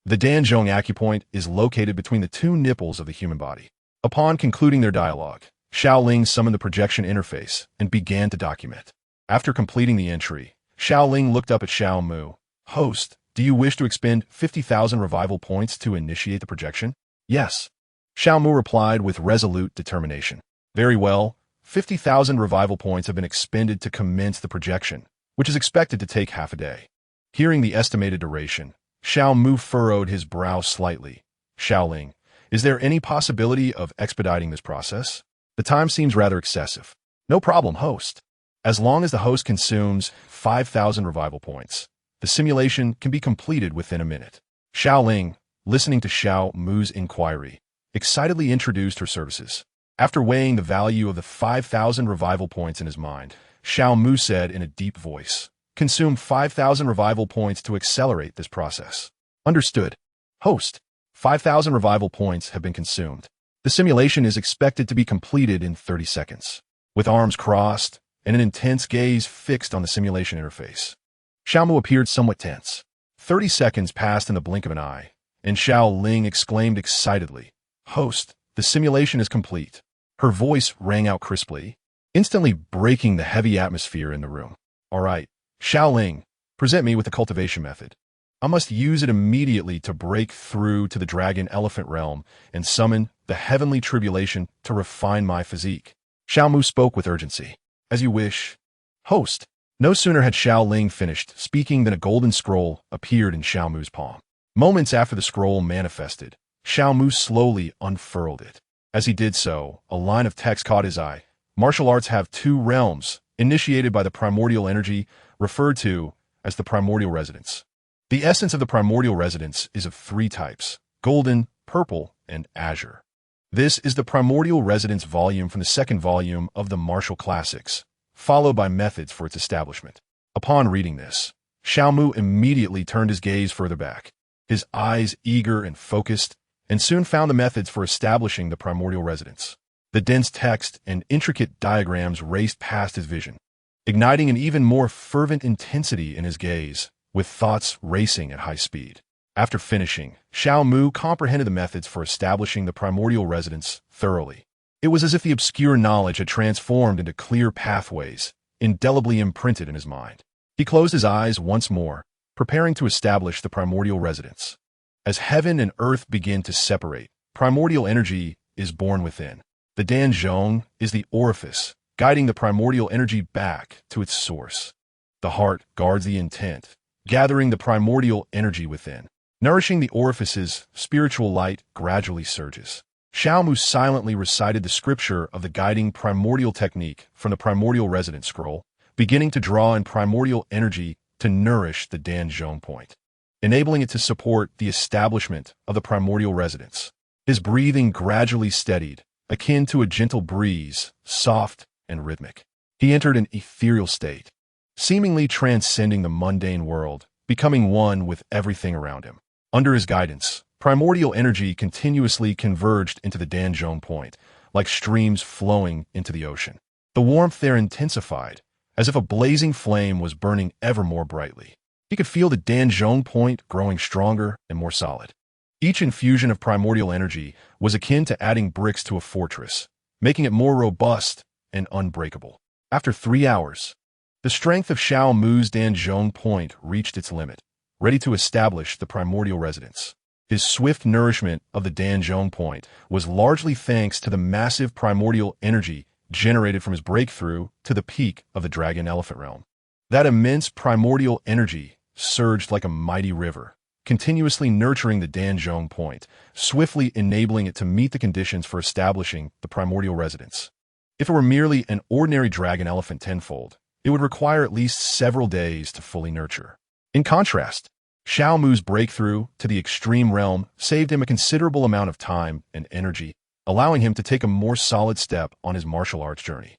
The Danzhong acupoint is located between the two nipples of the human body. Upon concluding their dialogue, Xiao Ling summoned the projection interface and began to document. After completing the entry, Xiao Ling looked up at Xiao Mu. Host, do you wish to expend 50,000 revival points to initiate the projection? Yes. Xiao Mu replied with resolute determination. Very well, 50,000 revival points have been expended to commence the projection, which is expected to take half a day. Hearing the estimated duration, Xiao Mu furrowed his brow slightly. Xiao Ling, is there any possibility of expediting this process? The time seems rather excessive. No problem, host. As long as the host consumes 5,000 revival points, the simulation can be completed within a minute. Xiao Ling, listening to Xiao Mu's inquiry, excitedly introduced her services. After weighing the value of the 5,000 revival points in his mind, Xiao Mu said in a deep voice, Consume 5,000 revival points to accelerate this process. Understood. Host, 5,000 revival points have been consumed. The simulation is expected to be completed in 30 seconds. With arms crossed and an intense gaze fixed on the simulation interface. Xiao Mu appeared somewhat tense. 30 seconds passed in the blink of an eye, and Xiao Ling exclaimed excitedly, "Host, the simulation is complete." Her voice rang out crisply, instantly breaking the heavy atmosphere in the room. "All right, Xiao Ling, present me with the cultivation method. I must use it immediately to break through to the dragon elephant realm and summon the heavenly tribulation to refine my physique." Xiao Mu spoke with urgency. "As you wish, host." No sooner had Xiao Ling finished speaking than a golden scroll appeared in Xiao Mu's palm. Moments after the scroll manifested, Xiao Mu slowly unfurled it. As he did so, a line of text caught his eye. Martial arts have two realms, initiated by the primordial energy, referred to as the primordial residence. The essence of the primordial residence is of three types: golden, purple, and azure. This is the primordial residence volume from the second volume of the martial classics, followed by methods for its establishment. Upon reading this, Xiao Mu immediately turned his gaze further back, his eyes eager and focused, and soon found the methods for establishing the primordial residence. The dense text and intricate diagrams raced past his vision, igniting an even more fervent intensity in his gaze, with thoughts racing at high speed. After finishing, Xiao Mu comprehended the methods for establishing the primordial residence thoroughly. It was as if the obscure knowledge had transformed into clear pathways, indelibly imprinted in his mind. He closed his eyes once more, preparing to establish the primordial residence. As heaven and earth begin to separate, primordial energy is born within. The Danzhong is the orifice, guiding the primordial energy back to its source. The heart guards the intent, gathering the primordial energy within. Nourishing the orifices, spiritual light gradually surges. Xiao Mu silently recited the scripture of the guiding primordial technique from the primordial residence scroll, beginning to draw in primordial energy to nourish the Danzhong point, enabling it to support the establishment of the primordial residence. His breathing gradually steadied, akin to a gentle breeze, soft and rhythmic. He entered an ethereal state, seemingly transcending the mundane world, becoming one with everything around him. Under his guidance, primordial energy continuously converged into the Danzhong point, like streams flowing into the ocean. The warmth there intensified, as if a blazing flame was burning ever more brightly. He could feel the Danzhong point growing stronger and more solid. Each infusion of primordial energy was akin to adding bricks to a fortress, making it more robust and unbreakable. After 3 hours, the strength of Xiao Mu's Danzhong point reached its limit, ready to establish the primordial residence. His swift nourishment of the Danzhong point was largely thanks to the massive primordial energy generated from his breakthrough to the peak of the dragon elephant realm. That immense primordial energy surged like a mighty river, continuously nurturing the Danzhong point, swiftly enabling it to meet the conditions for establishing the primordial residence. If it were merely an ordinary dragon elephant tenfold, it would require at least several days to fully nurture. In contrast, Xiao Mu's breakthrough to the extreme realm saved him a considerable amount of time and energy, allowing him to take a more solid step on his martial arts journey.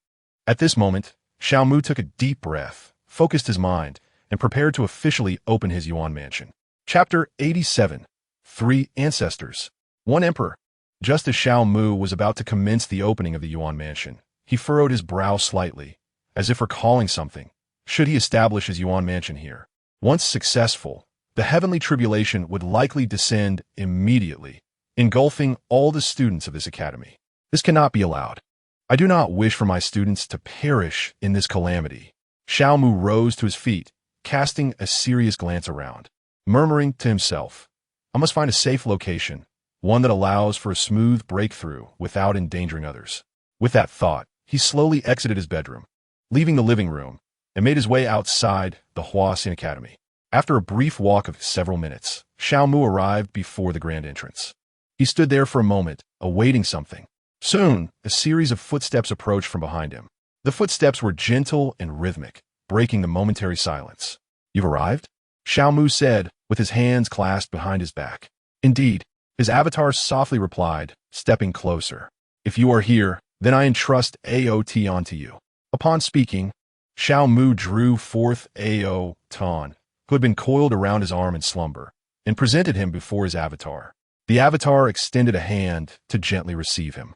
At this moment, Xiao Mu took a deep breath, focused his mind, and prepared to officially open his Yuan mansion. Chapter 87. 3 Ancestors. 1 Emperor. Just as Xiao Mu was about to commence the opening of the Yuan mansion, he furrowed his brow slightly, as if recalling something. Should he establish his Yuan mansion here? Once successful, the heavenly tribulation would likely descend immediately, engulfing all the students of this academy. This cannot be allowed. I do not wish for my students to perish in this calamity. Xiao Mu rose to his feet, casting a serious glance around, murmuring to himself, I must find a safe location, one that allows for a smooth breakthrough without endangering others. With that thought, he slowly exited his bedroom, leaving the living room, and made his way outside the Huaxin Academy. After a brief walk of several minutes, Xiao Mu arrived before the grand entrance. He stood there for a moment, awaiting something. Soon, a series of footsteps approached from behind him. The footsteps were gentle and rhythmic, breaking the momentary silence. You've arrived? Xiao Mu said, with his hands clasped behind his back. Indeed, his avatar softly replied, stepping closer. If you are here, then I entrust Ao onto you. Upon speaking, Xiao Mu drew forth Ao Tan, who had been coiled around his arm in slumber, and presented him before his avatar. The avatar extended a hand to gently receive him.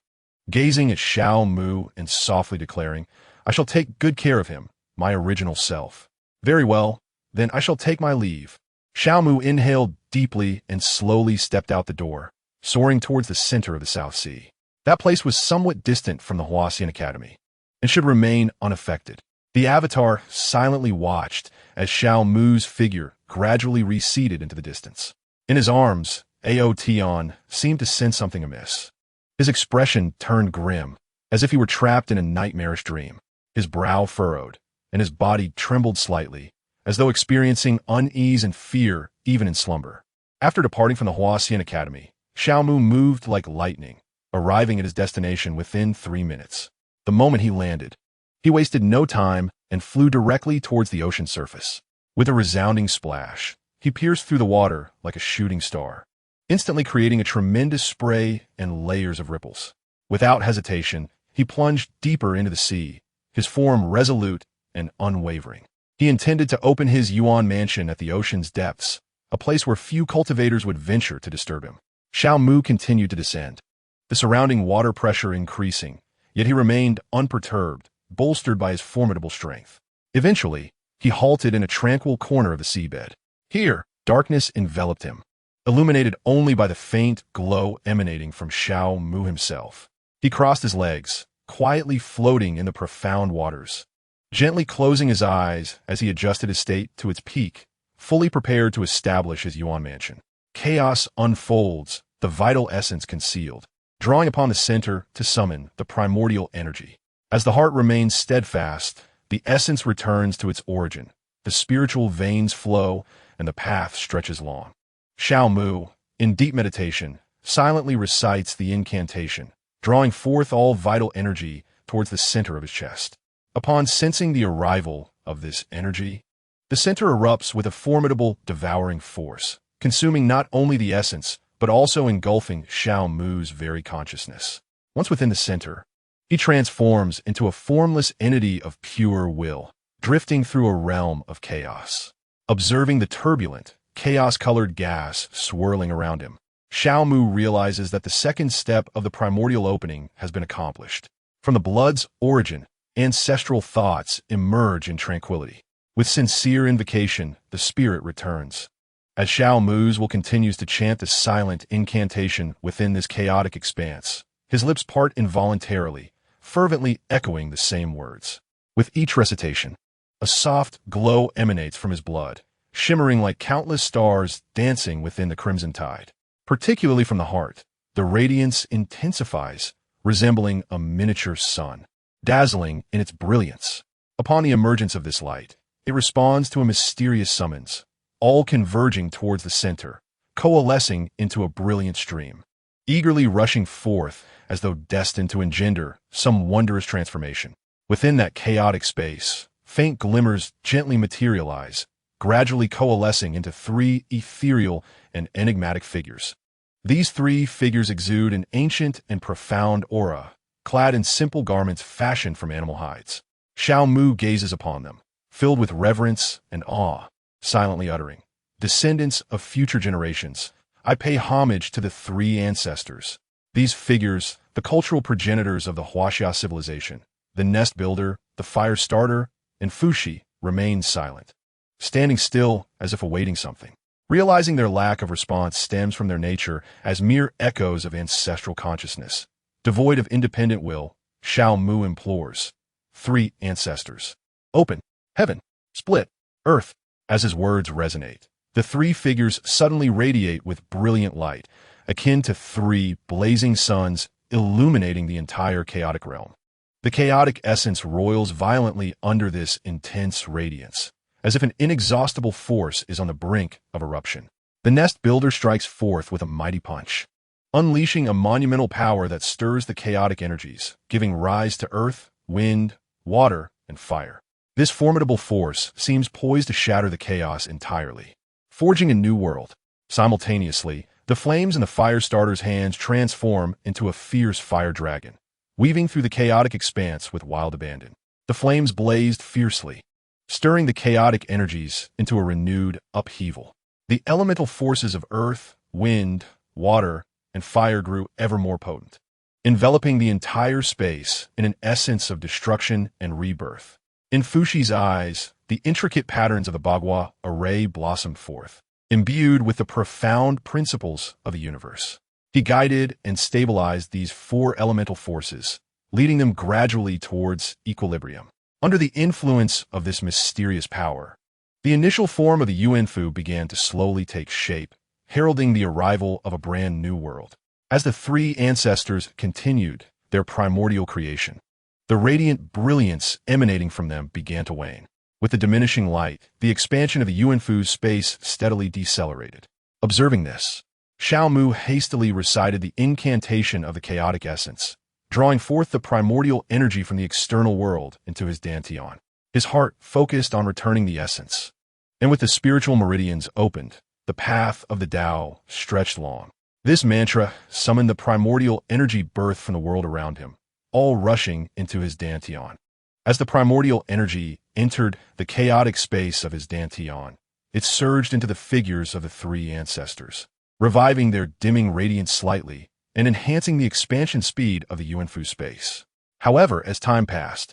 Gazing at Xiao Mu and softly declaring, I shall take good care of him, my original self. Very well, then I shall take my leave. Xiaomu inhaled deeply and slowly stepped out the door, soaring towards the center of the South Sea. That place was somewhat distant from the Huaxian Academy, and should remain unaffected. The Avatar silently watched as Xiaomu's figure gradually receded into the distance. In his arms, Aotian seemed to sense something amiss. His expression turned grim, as if he were trapped in a nightmarish dream. His brow furrowed, and his body trembled slightly, as though experiencing unease and fear even in slumber. After departing from the Huaxian Academy, Xiaomu moved like lightning, arriving at his destination within 3 minutes. The moment he landed, he wasted no time and flew directly towards the ocean surface. With a resounding splash, he pierced through the water like a shooting star, instantly creating a tremendous spray and layers of ripples. Without hesitation, he plunged deeper into the sea, his form resolute and unwavering. He intended to open his Yuan mansion at the ocean's depths, a place where few cultivators would venture to disturb him. Xiaomu continued to descend, the surrounding water pressure increasing, yet he remained unperturbed, bolstered by his formidable strength. Eventually, he halted in a tranquil corner of the seabed. Here, darkness enveloped him, illuminated only by the faint glow emanating from Xiaomu himself. He crossed his legs, quietly floating in the profound waters, gently closing his eyes as he adjusted his state to its peak, fully prepared to establish his Yuan mansion. Chaos unfolds, the vital essence concealed, drawing upon the center to summon the primordial energy. As the heart remains steadfast, the essence returns to its origin, the spiritual veins flow, and the path stretches long. Xiaomu, in deep meditation, silently recites the incantation, drawing forth all vital energy towards the center of his chest. Upon sensing the arrival of this energy, the center erupts with a formidable, devouring force, consuming not only the essence, but also engulfing Xiaomu's very consciousness. Once within the center, he transforms into a formless entity of pure will, drifting through a realm of chaos. Observing the turbulent, chaos-colored gas swirling around him, Xiaomu realizes that the second step of the primordial opening has been accomplished. From the blood's origin, ancestral thoughts emerge in tranquility. With sincere invocation, the spirit returns. As Xiaomu's will continues to chant the silent incantation within this chaotic expanse, his lips part involuntarily, fervently echoing the same words. With each recitation, a soft glow emanates from his blood, shimmering like countless stars dancing within the crimson tide. Particularly from the heart, the radiance intensifies, resembling a miniature sun, dazzling in its brilliance. Upon the emergence of this light, it responds to a mysterious summons, all converging towards the center, coalescing into a brilliant stream, eagerly rushing forth as though destined to engender some wondrous transformation. Within that chaotic space, faint glimmers gently materialize, gradually coalescing into 3 ethereal and enigmatic figures. These 3 figures exude an ancient and profound aura, clad in simple garments fashioned from animal hides. Xiaomu gazes upon them, filled with reverence and awe, silently uttering, "Descendants of future generations, I pay homage to the 3 ancestors." These figures, the cultural progenitors of the Huaxia civilization, the nest builder, the fire starter, and Fuxi, remain silent, standing still as if awaiting something. Realizing their lack of response stems from their nature as mere echoes of ancestral consciousness, devoid of independent will, Xiaomu implores, 3 ancestors, open, heaven, split, earth. As his words resonate, the 3 figures suddenly radiate with brilliant light, akin to 3 blazing suns illuminating the entire chaotic realm. The chaotic essence roils violently under this intense radiance, as if an inexhaustible force is on the brink of eruption. The nest builder strikes forth with a mighty punch, unleashing a monumental power that stirs the chaotic energies, giving rise to earth, wind, water, and fire. This formidable force seems poised to shatter the chaos entirely, forging a new world. Simultaneously, the flames in the fire starter's hands transform into a fierce fire dragon, weaving through the chaotic expanse with wild abandon. The flames blazed fiercely, stirring the chaotic energies into a renewed upheaval. The elemental forces of earth, wind, water, and fire grew ever more potent, enveloping the entire space in an essence of destruction and rebirth. In Fushi's eyes, the intricate patterns of the Bagua array blossomed forth, imbued with the profound principles of the universe. He guided and stabilized these four elemental forces, leading them gradually towards equilibrium. Under the influence of this mysterious power, the initial form of the Yuanfu began to slowly take shape, heralding the arrival of a brand new world. As the three ancestors continued their primordial creation, the radiant brilliance emanating from them began to wane. With the diminishing light, the expansion of the Yuanfu's space steadily decelerated. Observing this, Xiao Mu hastily recited the incantation of the chaotic essence, drawing forth the primordial energy from the external world into his dantian. His heart focused on returning the essence, and with the spiritual meridians opened, the path of the Tao stretched long. This mantra summoned the primordial energy birthed from the world around him, all rushing into his dantian. As the primordial energy entered the chaotic space of his dantian, it surged into the figures of the three ancestors, reviving their dimming radiance slightly and enhancing the expansion speed of the Yuanfu space. However, as time passed,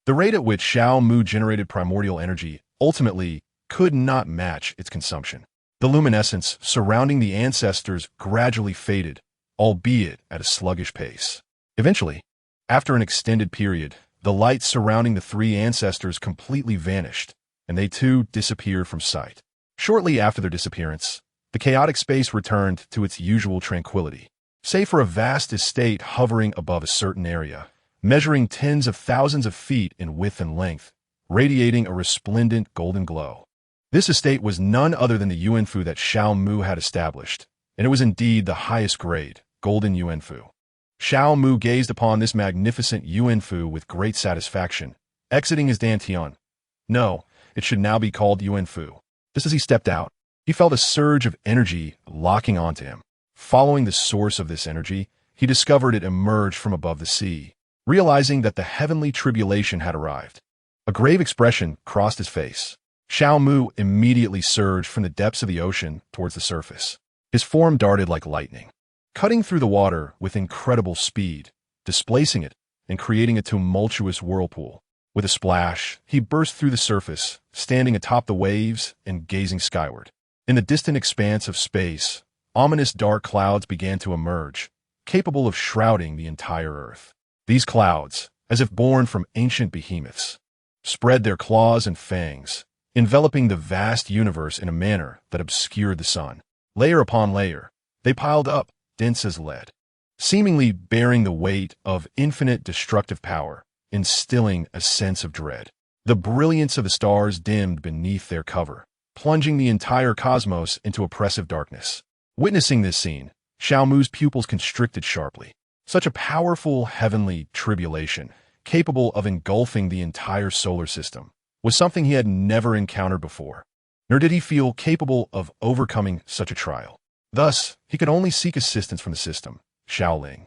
the rate at which Xiao Mu generated primordial energy ultimately could not match its consumption. The luminescence surrounding the ancestors gradually faded, albeit at a sluggish pace. Eventually, after an extended period, the light surrounding the three ancestors completely vanished, and they too disappeared from sight. Shortly after their disappearance, the chaotic space returned to its usual tranquility, save for a vast estate hovering above a certain area, measuring tens of thousands of feet in width and length, radiating a resplendent golden glow. This estate was none other than the Yuanfu that Xiao Mu had established, and it was indeed the highest grade, golden Yuanfu. Xiao Mu gazed upon this magnificent Yuanfu with great satisfaction, exiting his dantian. No, it should now be called Yuanfu. Just as he stepped out, he felt a surge of energy locking onto him. Following the source of this energy, he discovered it emerged from above the sea. Realizing that the heavenly tribulation had arrived, a grave expression crossed his face. Xiao Mu immediately surged from the depths of the ocean towards the surface. His form darted like lightning, cutting through the water with incredible speed, displacing it and creating a tumultuous whirlpool. With a splash, he burst through the surface, standing atop the waves and gazing skyward. In the distant expanse of space, ominous dark clouds began to emerge, capable of shrouding the entire earth. These clouds, as if born from ancient behemoths, spread their claws and fangs, enveloping the vast universe in a manner that obscured the sun. Layer upon layer, they piled up, dense as lead, seemingly bearing the weight of infinite destructive power, instilling a sense of dread. The brilliance of the stars dimmed beneath their cover, plunging the entire cosmos into oppressive darkness. Witnessing this scene, Xiao Mu's pupils constricted sharply. Such a powerful heavenly tribulation, capable of engulfing the entire solar system, was something he had never encountered before, nor did he feel capable of overcoming such a trial. Thus, he could only seek assistance from the system, Shaoling.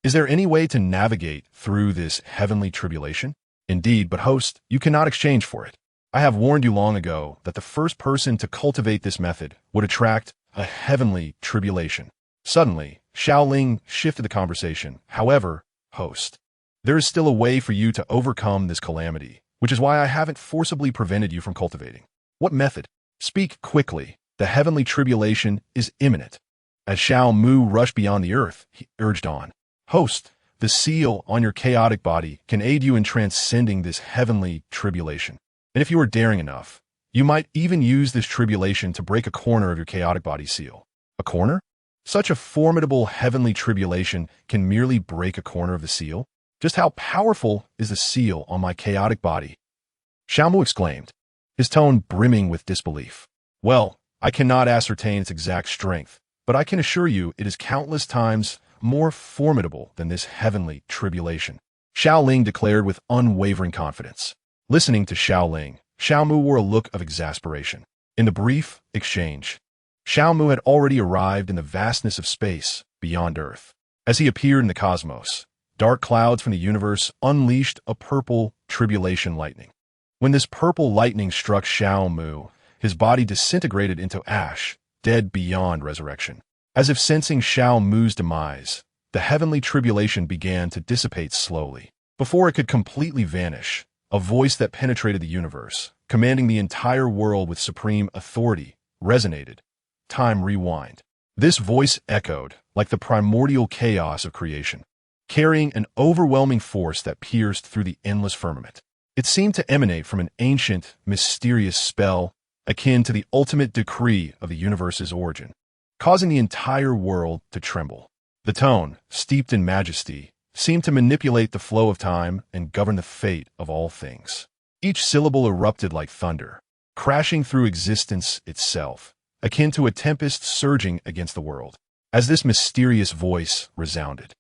Is there any way to navigate through this heavenly tribulation? Indeed, but host, you cannot exchange for it. I have warned you long ago that the first person to cultivate this method would attract a heavenly tribulation. Suddenly, Shaoling shifted the conversation. However, host, there is still a way for you to overcome this calamity, which is why I haven't forcibly prevented you from cultivating. What method? Speak quickly. The heavenly tribulation is imminent. As Xiao Mu rushed beyond the earth, he urged on. Host, the seal on your chaotic body can aid you in transcending this heavenly tribulation. And if you are daring enough, you might even use this tribulation to break a corner of your chaotic body seal. A corner? Such a formidable heavenly tribulation can merely break a corner of the seal? Just how powerful is the seal on my chaotic body? Xiao Mu exclaimed, his tone brimming with disbelief. Well, I cannot ascertain its exact strength, but I can assure you it is countless times more formidable than this heavenly tribulation, Xiaoling declared with unwavering confidence. Listening to Xiaoling, Xiao Mu wore a look of exasperation. In the brief exchange, Xiao Mu had already arrived in the vastness of space beyond Earth. As he appeared in the cosmos, dark clouds from the universe unleashed a purple tribulation lightning. When this purple lightning struck Xiao Mu, his body disintegrated into ash, dead beyond resurrection. As if sensing Xiao Mu's demise, the heavenly tribulation began to dissipate slowly. Before it could completely vanish, a voice that penetrated the universe, commanding the entire world with supreme authority, resonated. Time rewind. This voice echoed like the primordial chaos of creation, carrying an overwhelming force that pierced through the endless firmament. It seemed to emanate from an ancient, mysterious spell akin to the ultimate decree of the universe's origin, causing the entire world to tremble. The tone, steeped in majesty, seemed to manipulate the flow of time and govern the fate of all things. Each syllable erupted like thunder, crashing through existence itself, akin to a tempest surging against the world. As this mysterious voice resounded,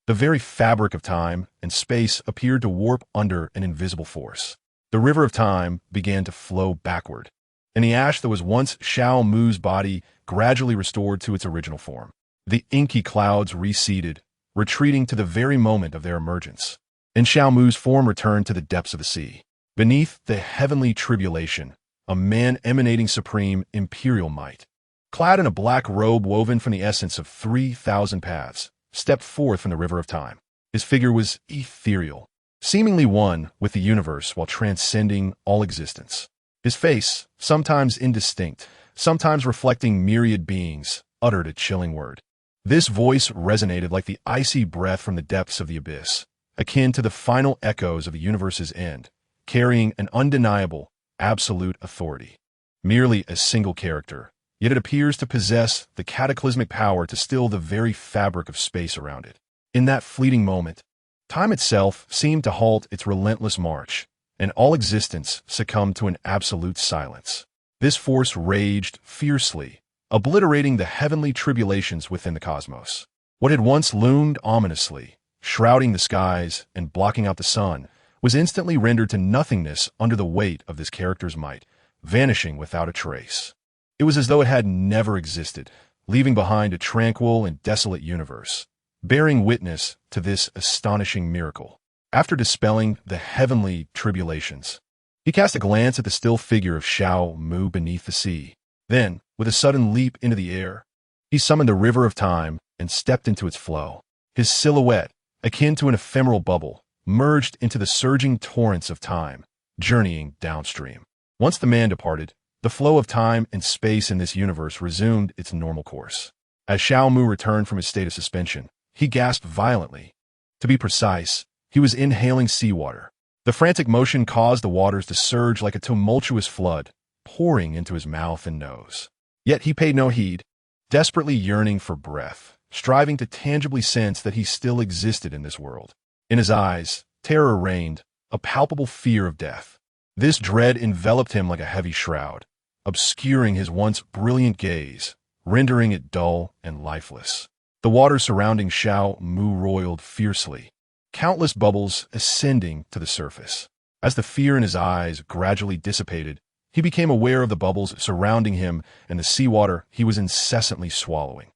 the very fabric of time and space appeared to warp under an invisible force. The river of time began to flow backward, and the ash that was once Xiao Mu's body gradually restored to its original form. The inky clouds receded, retreating to the very moment of their emergence, and Xiao Mu's form returned to the depths of the sea. Beneath the heavenly tribulation, a man emanating supreme imperial might, clad in a black robe woven from the essence of 3,000 paths, stepped forth from the river of time. His figure was ethereal, seemingly one with the universe while transcending all existence. His face, sometimes indistinct, sometimes reflecting myriad beings, uttered a chilling word. This voice resonated like the icy breath from the depths of the abyss, akin to the final echoes of the universe's end, carrying an undeniable, absolute authority. Merely a single character, yet it appears to possess the cataclysmic power to still the very fabric of space around it. In that fleeting moment, time itself seemed to halt its relentless march, and all existence succumbed to an absolute silence. This force raged fiercely, obliterating the heavenly tribulations within the cosmos. What had once loomed ominously, shrouding the skies and blocking out the sun, was instantly rendered to nothingness under the weight of this character's might, vanishing without a trace. It was as though it had never existed, leaving behind a tranquil and desolate universe, bearing witness to this astonishing miracle. After dispelling the heavenly tribulations, he cast a glance at the still figure of Xiao Mu beneath the sea. Then, with a sudden leap into the air, he summoned the river of time and stepped into its flow. His silhouette, akin to an ephemeral bubble, merged into the surging torrents of time, journeying downstream. Once the man departed, the flow of time and space in this universe resumed its normal course. As Xiao Mu returned from his state of suspension, he gasped violently. To be precise, he was inhaling seawater. The frantic motion caused the waters to surge like a tumultuous flood, pouring into his mouth and nose. Yet he paid no heed, desperately yearning for breath, striving to tangibly sense that he still existed in this world. In his eyes, terror reigned, a palpable fear of death. This dread enveloped him like a heavy shroud, obscuring his once brilliant gaze, rendering it dull and lifeless. The water surrounding Xiao Mu roiled fiercely, countless bubbles ascending to the surface. As the fear in his eyes gradually dissipated, he became aware of the bubbles surrounding him and the seawater he was incessantly swallowing.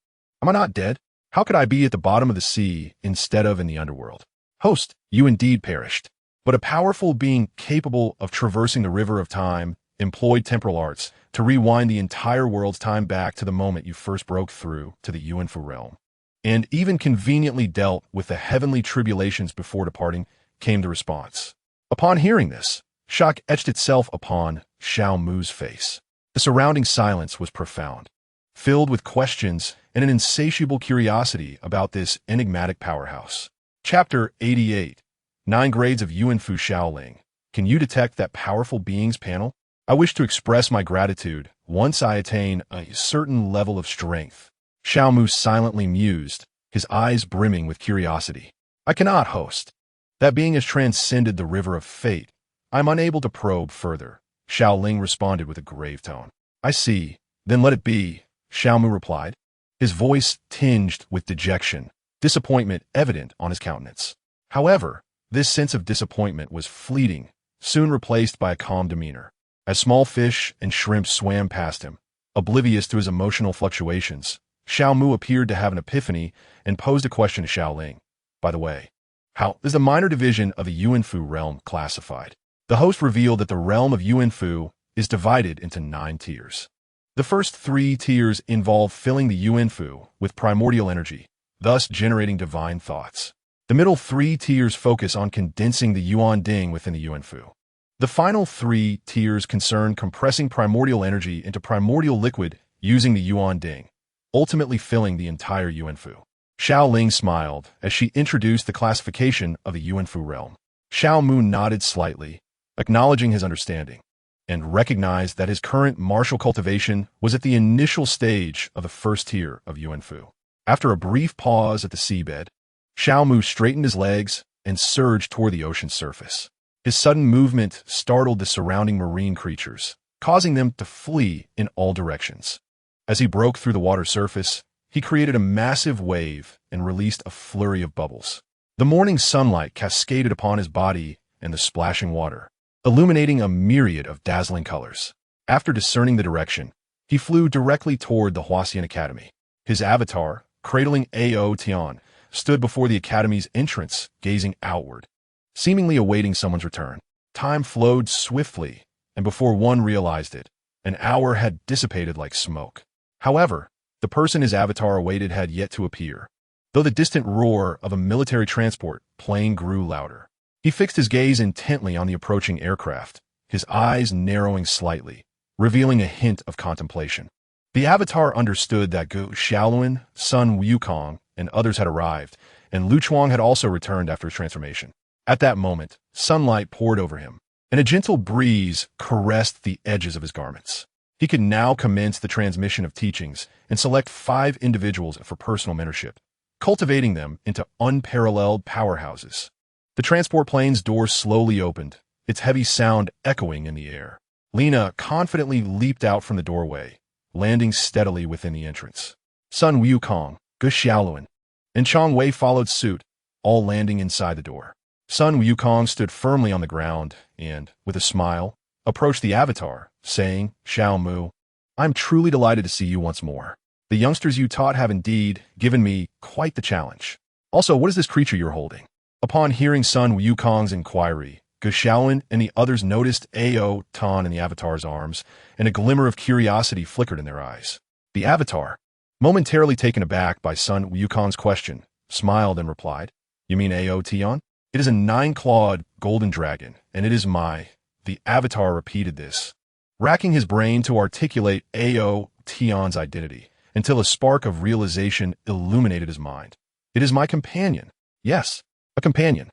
Am I not dead? How could I be at the bottom of the sea instead of in the underworld? Host, you indeed perished. But a powerful being capable of traversing the river of time employed temporal arts to rewind the entire world's time back to the moment you first broke through to the Yuanfu realm. And even conveniently dealt with the heavenly tribulations before departing, came the response. Upon hearing this, shock etched itself upon Xiao Mu's face. The surrounding silence was profound, filled with questions and an insatiable curiosity about this enigmatic powerhouse. Chapter 88. 9 Grades of Yuanfu Shaoling. Can you detect that powerful being's panel? I wish to express my gratitude once I attain a certain level of strength. Xiao Mu silently mused, his eyes brimming with curiosity. I cannot, host. That being has transcended the river of fate. I am unable to probe further. Xiao Ling responded with a grave tone. I see. Then let it be, Xiao Mu replied, his voice tinged with dejection, disappointment evident on his countenance. However, this sense of disappointment was fleeting, soon replaced by a calm demeanor. As small fish and shrimp swam past him, oblivious to his emotional fluctuations, Xiao Mu appeared to have an epiphany and posed a question to Xiao Ling. By the way, how is the minor division of the Yuanfu realm classified? The host revealed that the realm of Yuanfu is divided into 9 tiers. The first 3 tiers involve filling the Yuanfu with primordial energy, thus generating divine thoughts. The middle three tiers focus on condensing the yuan ding within the yuan fu. The final three tiers concern compressing primordial energy into primordial liquid using the yuan ding, ultimately filling the entire yuan fu. Xiao Ling smiled as she introduced the classification of the yuan fu realm. Xiao Mu nodded slightly, acknowledging his understanding, and recognized that his current martial cultivation was at the initial stage of the first tier of yuan fu. After a brief pause at the seabed, Xiao Mu straightened his legs and surged toward the ocean's surface. His sudden movement startled the surrounding marine creatures, causing them to flee in all directions. As he broke through the water surface, he created a massive wave and released a flurry of bubbles. The morning sunlight cascaded upon his body and the splashing water, illuminating a myriad of dazzling colors. After discerning the direction, he flew directly toward the Huaxian Academy. His avatar, cradling Ao Tian, stood before the academy's entrance, gazing outward, seemingly awaiting someone's return. Time flowed swiftly, and before one realized it, an hour had dissipated like smoke. However, the person his avatar awaited had yet to appear, though the distant roar of a military transport plane grew louder. He fixed his gaze intently on the approaching aircraft, his eyes narrowing slightly, revealing a hint of contemplation. The avatar understood that Gu Xiaoluan, Sun Wukong, and others had arrived, and Lu Chuang had also returned after his transformation. At that moment, sunlight poured over him, and a gentle breeze caressed the edges of his garments. He could now commence the transmission of teachings and select 5 individuals for personal mentorship, cultivating them into unparalleled powerhouses. The transport plane's door slowly opened, its heavy sound echoing in the air. Lena confidently leaped out from the doorway, landing steadily within the entrance. Sun Wukong, Gu Xiaoluan, and Chong Wei followed suit, all landing inside the door. Sun Wukong stood firmly on the ground and, with a smile, approached the avatar, saying, "Xiao Mu, I'm truly delighted to see you once more. The youngsters you taught have indeed given me quite the challenge. Also, what is this creature you're holding?" Upon hearing Sun Wukong's inquiry, Gu Xiaoluan and the others noticed Ao Tan in the avatar's arms, and a glimmer of curiosity flickered in their eyes. The avatar, momentarily taken aback by Sun Wukong's question, smiled and replied, "You mean Ao Tian? It is a 9-clawed golden dragon, and it is my..." The avatar repeated this, racking his brain to articulate Ao Tian's identity, until a spark of realization illuminated his mind. "It is my companion. Yes, a companion."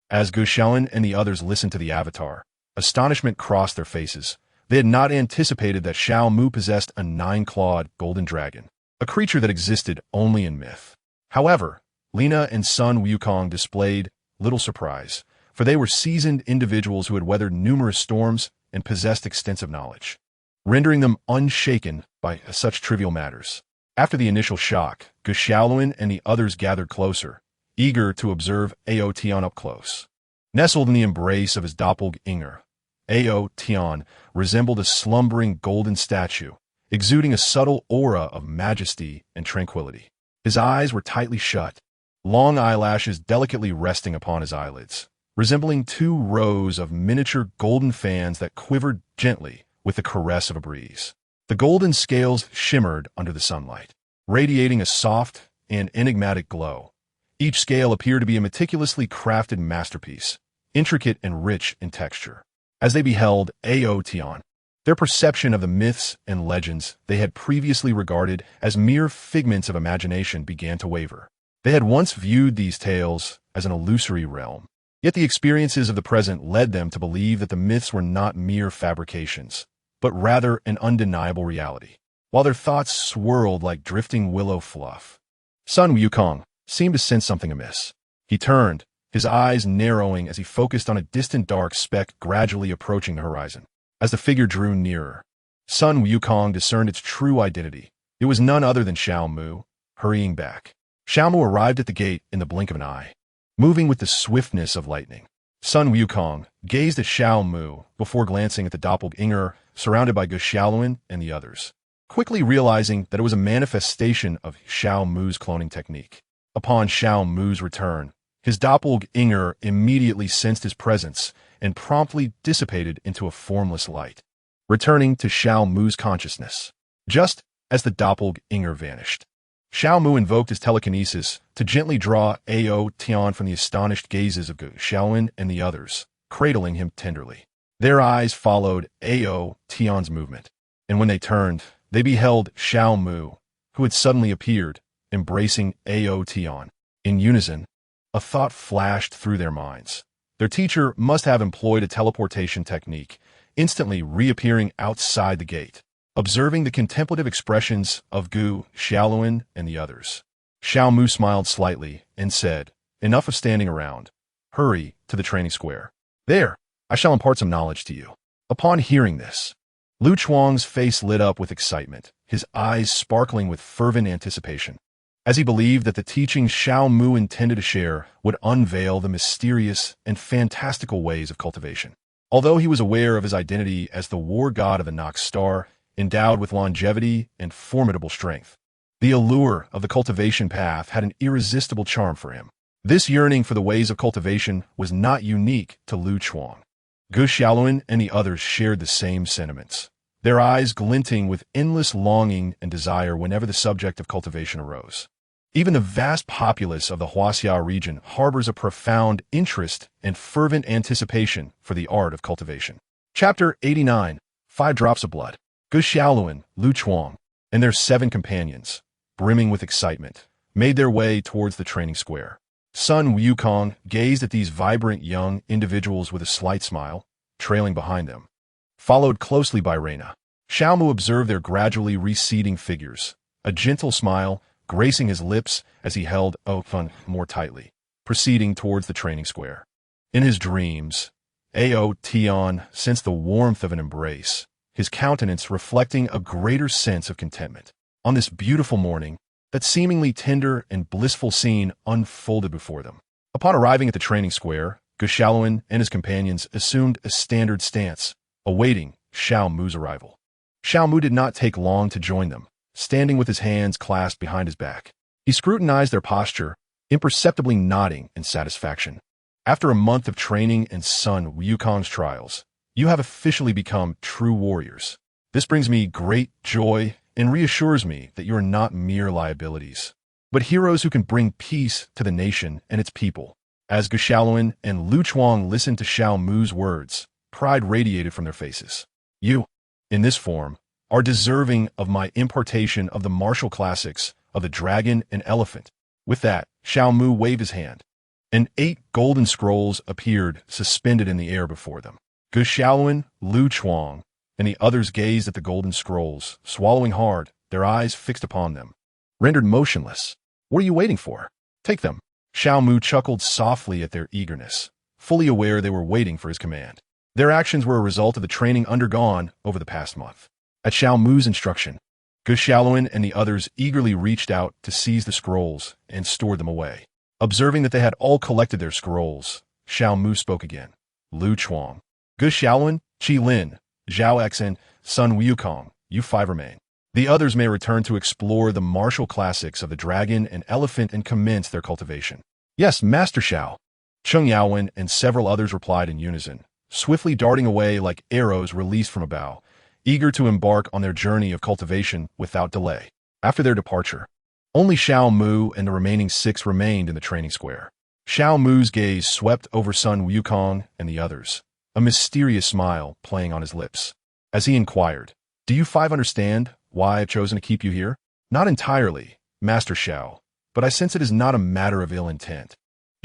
As Gu Xiaoluan and the others listened to the avatar, astonishment crossed their faces. They had not anticipated that Xiao Mu possessed a 9-clawed golden dragon, a creature that existed only in myth. However, Lena and Sun Wukong displayed little surprise, for they were seasoned individuals who had weathered numerous storms and possessed extensive knowledge, rendering them unshaken by such trivial matters. After the initial shock, Gu Xiaoluan and the others gathered closer, eager to observe Ao Tian up close. Nestled in the embrace of his doppelganger, Ao Tian resembled a slumbering golden statue, exuding a subtle aura of majesty and tranquility. His eyes were tightly shut, long eyelashes delicately resting upon his eyelids, resembling 2 rows of miniature golden fans that quivered gently with the caress of a breeze. The golden scales shimmered under the sunlight, radiating a soft and enigmatic glow. Each scale appeared to be a meticulously crafted masterpiece, intricate and rich in texture. As they beheld Ao Tian, their perception of the myths and legends they had previously regarded as mere figments of imagination began to waver. They had once viewed these tales as an illusory realm, yet the experiences of the present led them to believe that the myths were not mere fabrications, but rather an undeniable reality. While their thoughts swirled like drifting willow fluff, Sun Wukong seemed to sense something amiss. He turned, his eyes narrowing as he focused on a distant dark speck gradually approaching the horizon. As the figure drew nearer, Sun Wukong discerned its true identity. It was none other than Xiao Mu, hurrying back. Xiao Mu arrived at the gate in the blink of an eye, moving with the swiftness of lightning. Sun Wukong gazed at Xiao Mu before glancing at the doppelganger surrounded by Gu Xiaoluan and the others, quickly realizing that it was a manifestation of Xiao Mu's cloning technique. Upon Xiao Mu's return, his doppelganger immediately sensed his presence and promptly dissipated into a formless light, returning to Xiao Mu's consciousness. Just as the doppelganger vanished, Xiao Mu invoked his telekinesis to gently draw Ao Tian from the astonished gazes of Gu Xiaolin and the others, cradling him tenderly. Their eyes followed Ao Tian's movement, and when they turned, they beheld Xiao Mu, who had suddenly appeared, embracing Ao Tian. In unison, a thought flashed through their minds. Their teacher must have employed a teleportation technique, instantly reappearing outside the gate. Observing the contemplative expressions of Gu Xiaolin and the others, Xiao Mu smiled slightly and said, "Enough of standing around. Hurry to the training square. There, I shall impart some knowledge to you." Upon hearing this, Lu Chuang's face lit up with excitement, his eyes sparkling with fervent anticipation, as he believed that the teachings Xiao Mu intended to share would unveil the mysterious and fantastical ways of cultivation. Although he was aware of his identity as the war god of the Nox star, endowed with longevity and formidable strength, the allure of the cultivation path had an irresistible charm for him. This yearning for the ways of cultivation was not unique to Lu Chuang. Gu Xiaolin and the others shared the same sentiments, their eyes glinting with endless longing and desire whenever the subject of cultivation arose. Even the vast populace of the Huaxia region harbors a profound interest and fervent anticipation for the art of cultivation. Chapter 89, 5 Drops of Blood. Gu Xiaolin, Lu Chuang, and their 7 companions, brimming with excitement, made their way towards the training square. Sun Wukong gazed at these vibrant young individuals with a slight smile, trailing behind them. Followed closely by Reina, Xiao Mu observed their gradually receding figures, a gentle smile gracing his lips as he held Fun more tightly, proceeding towards the training square. In his dreams, Ao Tian sensed the warmth of an embrace, his countenance reflecting a greater sense of contentment. On this beautiful morning, that seemingly tender and blissful scene unfolded before them. Upon arriving at the training square, Gu Xiaolin and his companions assumed a standard stance, awaiting Xiao Mu's arrival. Xiao Mu did not take long to join them, standing with his hands clasped behind his back. He scrutinized their posture, imperceptibly nodding in satisfaction. After a month of training and Sun Wukong's trials, you have officially become true warriors. This brings me great joy and reassures me that you are not mere liabilities, but heroes who can bring peace to the nation and its people. As Gu Xiaolin and Lu Chuang listened to Xiao Mu's words, pride radiated from their faces. You, in this form, are deserving of my impartation of the martial classics of the dragon and elephant. With that, Xiao Mu waved his hand, and 8 golden scrolls appeared suspended in the air before them. Gu Xiaolin, Lu Chuang, and the others gazed at the golden scrolls, swallowing hard, their eyes fixed upon them. Rendered motionless. What are you waiting for? Take them. Xiao Mu chuckled softly at their eagerness, fully aware they were waiting for his command. Their actions were a result of the training undergone over the past month. At Xiao Mu's instruction, Gu Xiaolin and the others eagerly reached out to seize the scrolls and stored them away. Observing that they had all collected their scrolls, Xiao Mu spoke again. Lu Chuang, Gu Xiaolin, Qi Lin, Zhao Exen, Sun Wukong, you 5 remain. The others may return to explore the martial classics of the dragon and elephant and commence their cultivation. Yes, Master Xiao. Cheng Yaowen and several others replied in unison, swiftly darting away like arrows released from a bow, eager to embark on their journey of cultivation without delay. After their departure, only Xiao Mu and the remaining 6 remained in the training square. Xiao Mu's gaze swept over Sun Wukong and the others, a mysterious smile playing on his lips, as he inquired, "Do you 5 understand why I've chosen to keep you here?" "Not entirely, Master Xiao, but I sense it is not a matter of ill intent."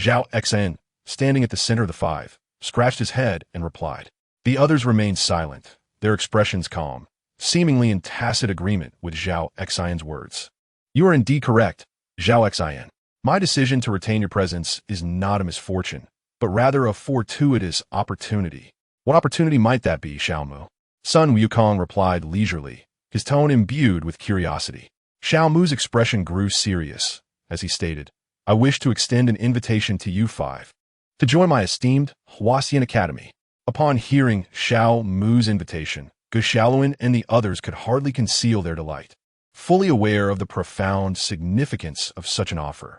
Zhao Exen, standing at the center of the 5, scratched his head and replied. The others remained silent, their expressions calm, seemingly in tacit agreement with Zhao Exen's words. "You are indeed correct, Zhao Exen. My decision to retain your presence is not a misfortune, but rather a fortuitous opportunity." "What opportunity might that be, Xiao Mu?" Sun Wukong replied leisurely, his tone imbued with curiosity. Xiao Mu's expression grew serious, as he stated, "I wish to extend an invitation to you 5, to join my esteemed Huaxian Academy." Upon hearing Xiao Mu's invitation, Gu Xiaolin and the others could hardly conceal their delight, fully aware of the profound significance of such an offer.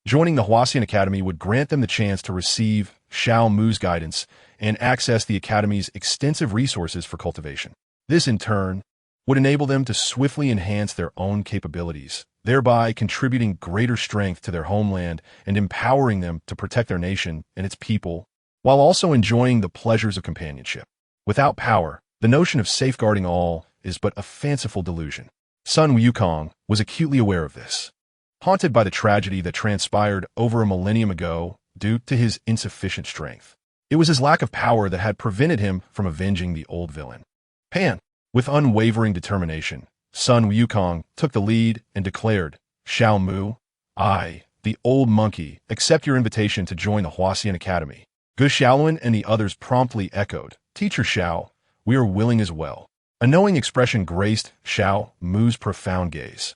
Joining the Huaxian Academy would grant them the chance to receive Xiao Mu's guidance and access the Academy's extensive resources for cultivation. This, in turn, would enable them to swiftly enhance their own capabilities, thereby contributing greater strength to their homeland and empowering them to protect their nation and its people, while also enjoying the pleasures of companionship. Without power, the notion of safeguarding all is but a fanciful delusion. Sun Wukong was acutely aware of this. Haunted by the tragedy that transpired over a millennium ago due to his insufficient strength, it was his lack of power that had prevented him from avenging the old villain. Pan, with unwavering determination, Sun Wukong took the lead and declared, "Xiao Mu, I, the old monkey, accept your invitation to join the Huaxian Academy." Gu Xiaolun and the others promptly echoed, "Teacher Xiao, we are willing as well." A knowing expression graced Xiao Mu's profound gaze.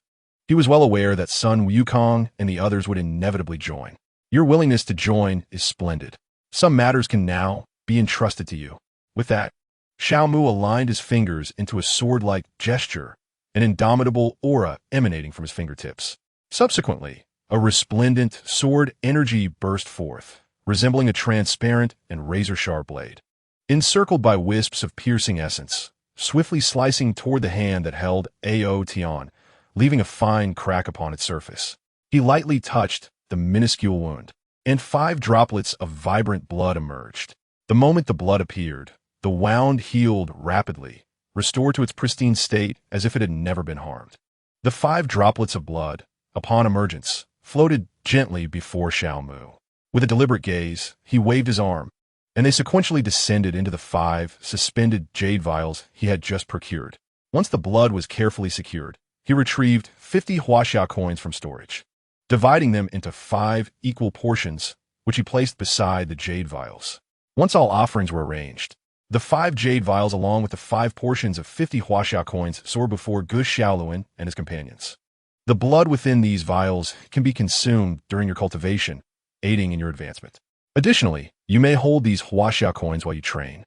He was well aware that Sun Wukong and the others would inevitably join. Your willingness to join is splendid. Some matters can now be entrusted to you. With that, Xiao Mu aligned his fingers into a sword-like gesture, an indomitable aura emanating from his fingertips. Subsequently, a resplendent sword energy burst forth, resembling a transparent and razor-sharp blade. Encircled by wisps of piercing essence, swiftly slicing toward the hand that held Ao Tian, leaving a fine crack upon its surface. He lightly touched the minuscule wound, and 5 droplets of vibrant blood emerged. The moment the blood appeared, the wound healed rapidly, restored to its pristine state as if it had never been harmed. The 5 droplets of blood, upon emergence, floated gently before Xiao Mu. With a deliberate gaze, he waved his arm, and they sequentially descended into the 5 suspended jade vials he had just procured. Once the blood was carefully secured, he retrieved 50 Huaxia coins from storage, dividing them into 5 equal portions, which he placed beside the jade vials. Once all offerings were arranged, the 5 jade vials along with the 5 portions of 50 Huaxia coins soared before Gu Xiaolun and his companions. The blood within these vials can be consumed during your cultivation, aiding in your advancement. Additionally, you may hold these Huaxia coins while you train,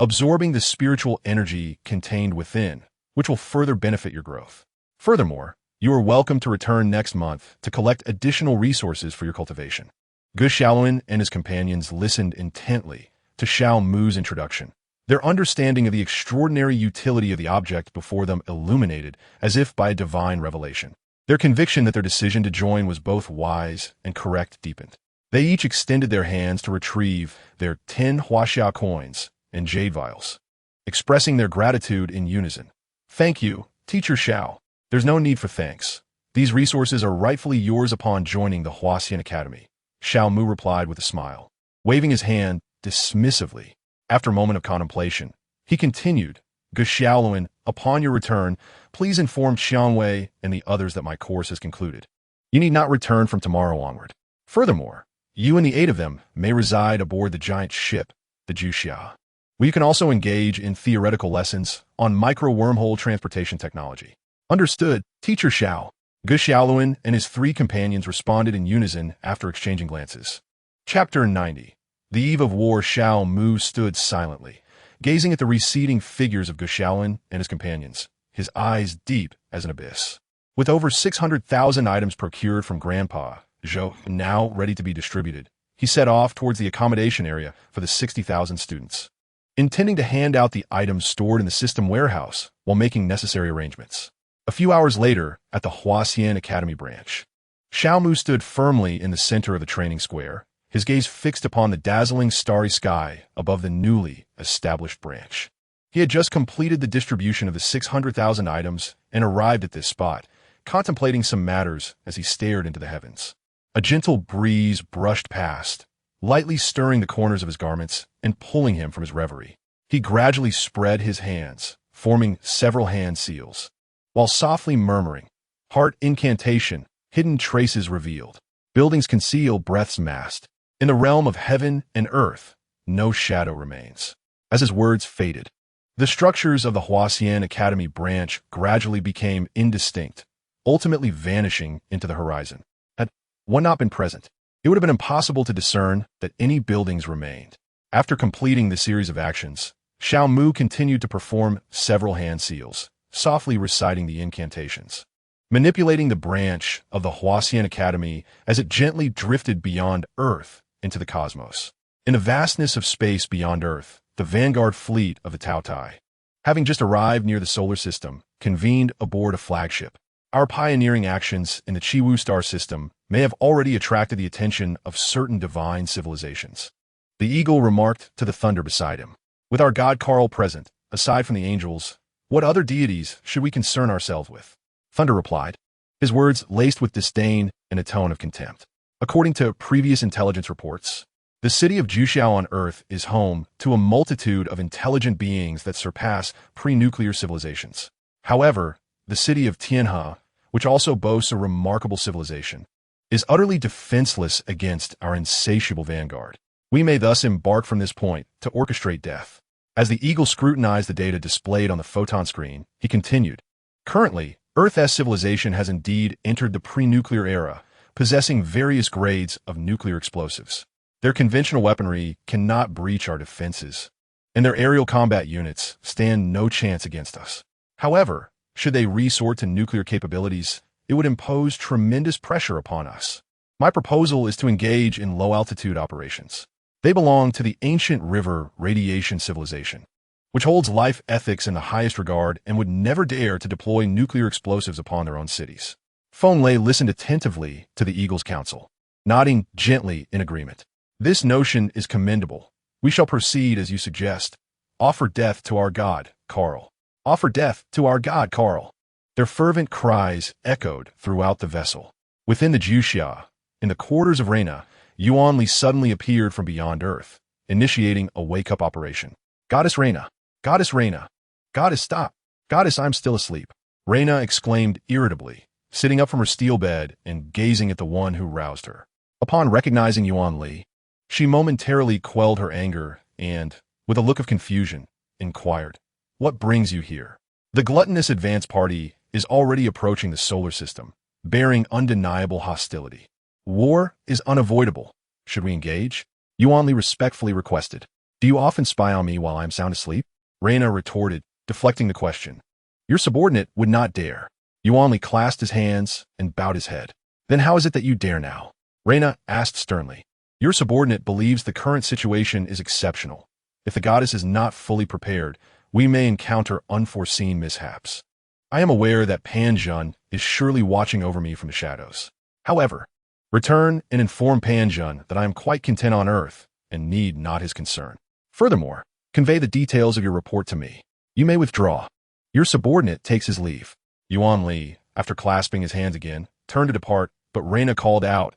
absorbing the spiritual energy contained within, which will further benefit your growth. Furthermore, you are welcome to return next month to collect additional resources for your cultivation. Gu Xiaolun and his companions listened intently to Xiao Mu's introduction, their understanding of the extraordinary utility of the object before them illuminated as if by a divine revelation. Their conviction that their decision to join was both wise and correct deepened. They each extended their hands to retrieve their 10 Huaxia coins and jade vials, expressing their gratitude in unison. "Thank you, Teacher Xiao. There's no need for thanks. These resources are rightfully yours upon joining the Huaxian Academy," Xiao Mu replied with a smile, waving his hand dismissively. After a moment of contemplation, he continued, "Gu Xiaolun, upon your return, please inform Xiangwei and the others that my course has concluded. You need not return from tomorrow onward. Furthermore, you and the 8 of them may reside aboard the giant ship, the Juxia, where you can also engage in theoretical lessons on micro-wormhole transportation technology." "Understood, Teacher Xiao." Gu Xiaolun and his 3 companions responded in unison after exchanging glances. Chapter 90. The eve of war. Xiao Mu stood silently, gazing at the receding figures of Gu Xiaolun and his companions, his eyes deep as an abyss. With over 600,000 items procured from Grandpa Zhou, now ready to be distributed, he set off towards the accommodation area for the 60,000 students, intending to hand out the items stored in the system warehouse while making necessary arrangements. A few hours later, at the Huaxian Academy branch, Xiao Mu stood firmly in the center of the training square, his gaze fixed upon the dazzling starry sky above the newly established branch. He had just completed the distribution of the 600,000 items and arrived at this spot, contemplating some matters as he stared into the heavens. A gentle breeze brushed past, lightly stirring the corners of his garments and pulling him from his reverie. He gradually spread his hands, forming several hand seals, while softly murmuring, "Heart incantation, hidden traces revealed. Buildings conceal, breaths masked. In the realm of heaven and earth, no shadow remains." As his words faded, the structures of the Huaxian Academy branch gradually became indistinct, ultimately vanishing into the horizon. Had one not been present, it would have been impossible to discern that any buildings remained. After completing the series of actions, Xiao Mu continued to perform several hand seals, softly reciting the incantations, manipulating the branch of the Huaxian Academy as it gently drifted beyond Earth into the cosmos. In the vastness of space beyond Earth, the vanguard fleet of the Tao Tai, having just arrived near the solar system, convened aboard a flagship, Our pioneering actions in the Chiwu star system may have already attracted the attention of certain divine civilizations. The eagle remarked to the thunder beside him. With our god Karl present, aside from the angels, what other deities should we concern ourselves with? Thunder replied, his words laced with disdain and a tone of contempt. According to previous intelligence reports, the city of Juxiao on Earth is home to a multitude of intelligent beings that surpass pre-nuclear civilizations. However, the city of Tianhe, which also boasts a remarkable civilization, is utterly defenseless against our insatiable vanguard. We may thus embark from this point to orchestrate death. As the eagle scrutinized the data displayed on the photon screen, he continued, currently, Earth's civilization has indeed entered the pre-nuclear era, possessing various grades of nuclear explosives. Their conventional weaponry cannot breach our defenses, and their aerial combat units stand no chance against us. However, should they resort to nuclear capabilities, it would impose tremendous pressure upon us. My proposal is to engage in low-altitude operations. They belong to the ancient river radiation civilization, which holds life ethics in the highest regard and would never dare to deploy nuclear explosives upon their own cities. Feng Lei listened attentively to the eagle's counsel, nodding gently in agreement. This notion is commendable. We shall proceed as you suggest. Offer death to our god, Karl. Offer death to our god, Karl. Their fervent cries echoed throughout the vessel. Within the Juxia, in the quarters of Reina, Yuan Li suddenly appeared from beyond Earth, initiating a wake-up operation. Goddess Reina! Goddess Reina! Goddess, stop! Goddess, I'm still asleep. Reina exclaimed irritably, sitting up from her steel bed and gazing at the one who roused her. Upon recognizing Yuan Li, she momentarily quelled her anger and, with a look of confusion, inquired, what brings you here? The gluttonous advance party is already approaching the solar system, bearing undeniable hostility. War is unavoidable. Should we engage? Yuan Li respectfully requested. Do you often spy on me while I'm sound asleep? Reina retorted, deflecting the question. Your subordinate would not dare. Yuan Li clasped his hands and bowed his head. Then how is it that you dare now? Reina asked sternly. Your subordinate believes the current situation is exceptional. If the goddess is not fully prepared, we may encounter unforeseen mishaps. I am aware that Pan Zheng is surely watching over me from the shadows. However, return and inform Pan Zheng that I am quite content on Earth and need not his concern. Furthermore, convey the details of your report to me. You may withdraw. Your subordinate takes his leave. Yuan Li, after clasping his hands again, turned to depart, but Reina called out,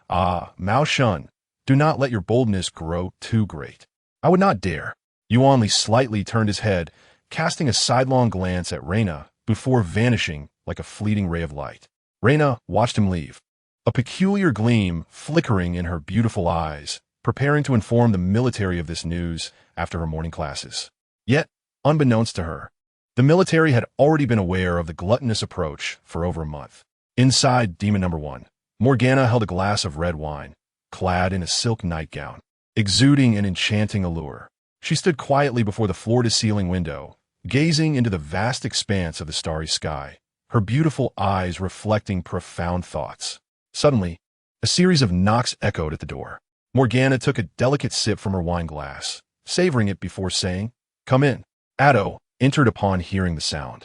Mao Shun, do not let your boldness grow too great. I would not dare. Yuan Li slightly turned his head, casting a sidelong glance at Reina before vanishing like a fleeting ray of light. Reina watched him leave, a peculiar gleam flickering in her beautiful eyes, preparing to inform the military of this news after her morning classes. Yet, unbeknownst to her, the military had already been aware of the gluttonous approach for over a month. Inside Demon Number 1, Morgana held a glass of red wine, clad in a silk nightgown, exuding an enchanting allure. She stood quietly before the floor-to-ceiling window, gazing into the vast expanse of the starry sky, her beautiful eyes reflecting profound thoughts. Suddenly, a series of knocks echoed at the door. Morgana took a delicate sip from her wine glass, savoring it before saying, Come in. Addo entered upon hearing the sound,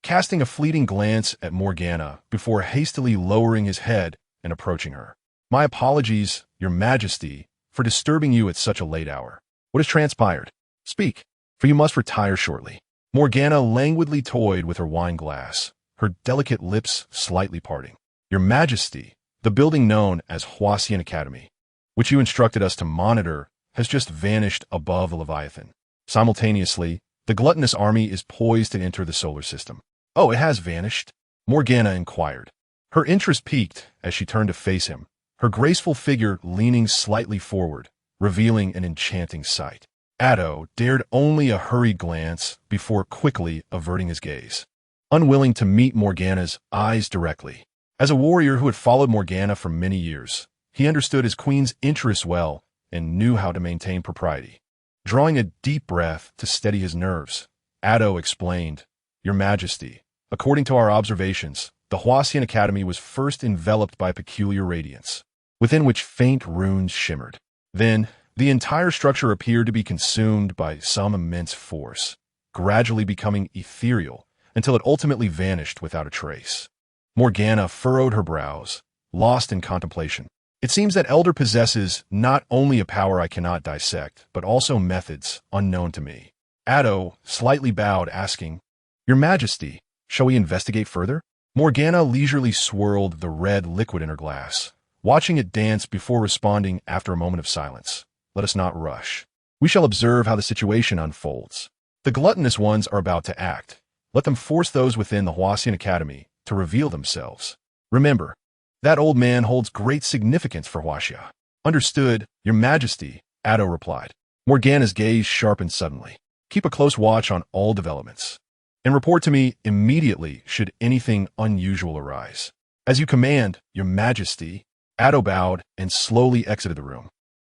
casting a fleeting glance at Morgana before hastily lowering his head and approaching her. My apologies, Your Majesty, for disturbing you at such a late hour. What has transpired? Speak, for you must retire shortly. Morgana languidly toyed with her wine glass, her delicate lips slightly parting. Your Majesty, the building known as Huaxian Academy, which you instructed us to monitor, has just vanished above the Leviathan. Simultaneously, the gluttonous army is poised to enter the solar system. Oh, it has vanished? Morgana inquired. Her interest peaked as she turned to face him, her graceful figure leaning slightly forward, revealing an enchanting sight. Addo dared only a hurried glance before quickly averting his gaze, unwilling to meet Morgana's eyes directly. As a warrior who had followed Morgana for many years, he understood his queen's interests well and knew how to maintain propriety. Drawing a deep breath to steady his nerves, Addo explained, Your Majesty, according to our observations, the Huaxian Academy was first enveloped by peculiar radiance, within which faint runes shimmered. Then, the entire structure appeared to be consumed by some immense force, gradually becoming ethereal until it ultimately vanished without a trace. Morgana furrowed her brows, lost in contemplation. It seems that Elder possesses not only a power I cannot dissect, but also methods unknown to me. Addo slightly bowed, asking, "Your Majesty, shall we investigate further?" Morgana leisurely swirled the red liquid in her glass, watching it dance before responding after a moment of silence. "Let us not rush. We shall observe how the situation unfolds. The gluttonous ones are about to act. Let them force those within the Huasian Academy to reveal themselves. Remember, that old man holds great significance for Huaxia." "Understood, Your Majesty," Addo replied. Morgana's gaze sharpened suddenly. "Keep a close watch on all developments, and report to me immediately should anything unusual arise." "As you command, Your Majesty." Addo bowed and slowly exited the room.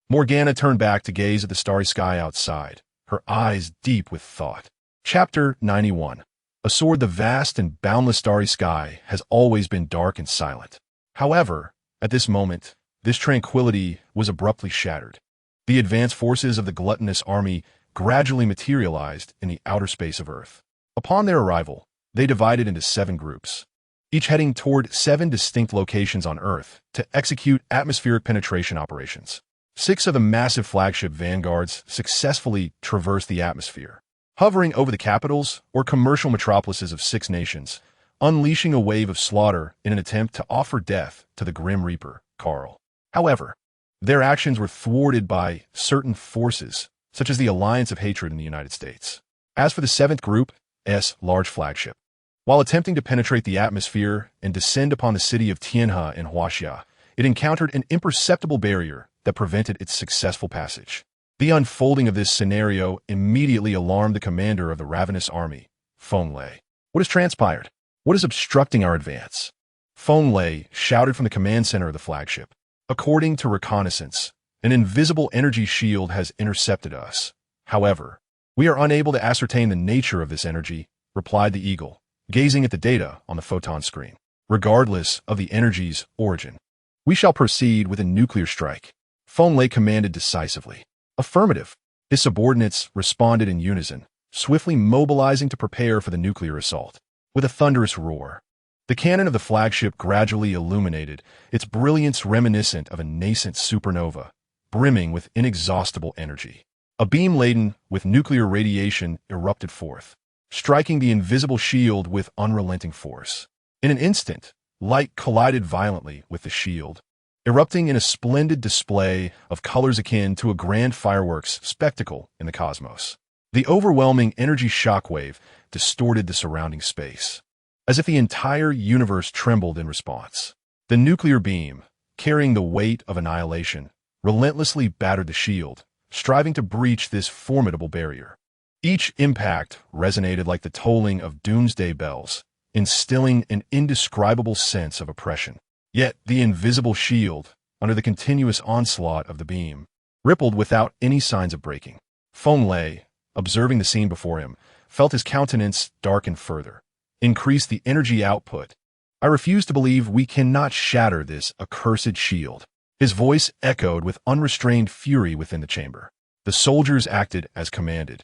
Morgana turned back to gaze at the starry sky outside, her eyes deep with thought. Chapter 91. A sword. The vast and boundless starry sky has always been dark and silent. However, at this moment, this tranquility was abruptly shattered. The advanced forces of the gluttonous army gradually materialized in the outer space of Earth. Upon their arrival, they divided into 7 groups, each heading toward 7 distinct locations on Earth to execute atmospheric penetration operations. 6 of the massive flagship vanguards successfully traversed the atmosphere, hovering over the capitals or commercial metropolises of 6 nations, unleashing a wave of slaughter in an attempt to offer death to the Grim Reaper, Karl. However, their actions were thwarted by certain forces, such as the Alliance of Hatred in the United States. As for the 7th group, S large flagship, while attempting to penetrate the atmosphere and descend upon the city of Tianhe in Huaxia, it encountered an imperceptible barrier that prevented its successful passage. The unfolding of this scenario immediately alarmed the commander of the ravenous army, Feng Lei. "What has transpired? What is obstructing our advance?" Feng Lei shouted from the command center of the flagship. "According to reconnaissance, an invisible energy shield has intercepted us. However, we are unable to ascertain the nature of this energy," replied the Eagle, gazing at the data on the photon screen. "Regardless of the energy's origin, we shall proceed with a nuclear strike," Feng Lei commanded decisively. "Affirmative." His subordinates responded in unison, swiftly mobilizing to prepare for the nuclear assault. With a thunderous roar, the cannon of the flagship gradually illuminated, its brilliance reminiscent of a nascent supernova, brimming with inexhaustible energy. A beam laden with nuclear radiation erupted forth, striking the invisible shield with unrelenting force. In an instant, light collided violently with the shield, erupting in a splendid display of colors akin to a grand fireworks spectacle in the cosmos. The overwhelming energy shockwave distorted the surrounding space, as if the entire universe trembled in response. The nuclear beam, carrying the weight of annihilation, relentlessly battered the shield, striving to breach this formidable barrier. Each impact resonated like the tolling of doomsday bells, instilling an indescribable sense of oppression. Yet the invisible shield, under the continuous onslaught of the beam, rippled without any signs of breaking. Feng Lei, observing the scene before him, felt his countenance darken further. "Increase the energy output. I refuse to believe we cannot shatter this accursed shield." His voice echoed with unrestrained fury within the chamber. The soldiers acted as commanded,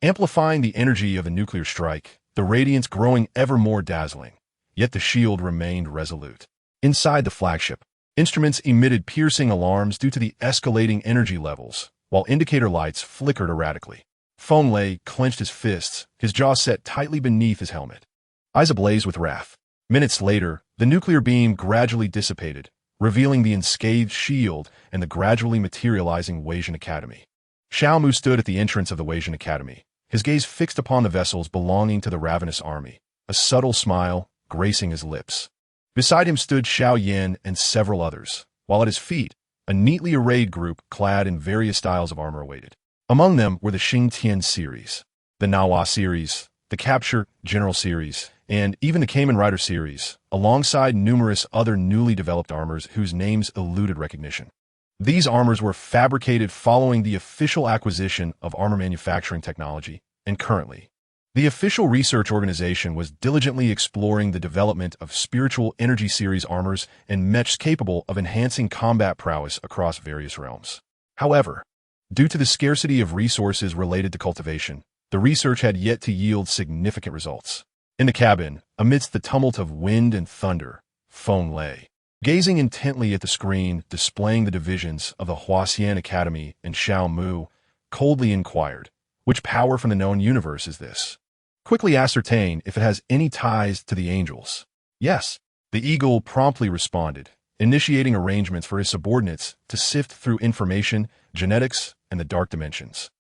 amplifying the energy of the nuclear strike, the radiance growing ever more dazzling. Yet the shield remained resolute. Inside the flagship, instruments emitted piercing alarms due to the escalating energy levels, while indicator lights flickered erratically. Feng Lei clenched his fists, his jaw set tightly beneath his helmet, eyes ablaze with wrath. Minutes later, the nuclear beam gradually dissipated, revealing the unscathed shield and the gradually materializing Weijian Academy. Xiaomu stood at the entrance of the Weijian Academy, his gaze fixed upon the vessels belonging to the ravenous army, a subtle smile gracing his lips. Beside him stood Xiao Yin and several others, while at his feet, a neatly arrayed group clad in various styles of armor awaited. Among them were the Xingtian series, the Nahua series, the Capture General series, and even the Kamen Rider series, alongside numerous other newly developed armors whose names eluded recognition. These armors were fabricated following the official acquisition of armor manufacturing technology, and currently, the official research organization was diligently exploring the development of spiritual energy series armors and mechs capable of enhancing combat prowess across various realms. However, due to the scarcity of resources related to cultivation, the research had yet to yield significant results. In the cabin, amidst the tumult of wind and thunder, Feng lay, gazing intently at the screen displaying the divisions of the Huaxian Academy, and Xiao Mu coldly inquired, "Which power from the known universe is this? Quickly ascertain if it has any ties to the angels." "Yes," the eagle promptly responded, initiating arrangements for his subordinates to sift through information, genetics, and the dark dimensions.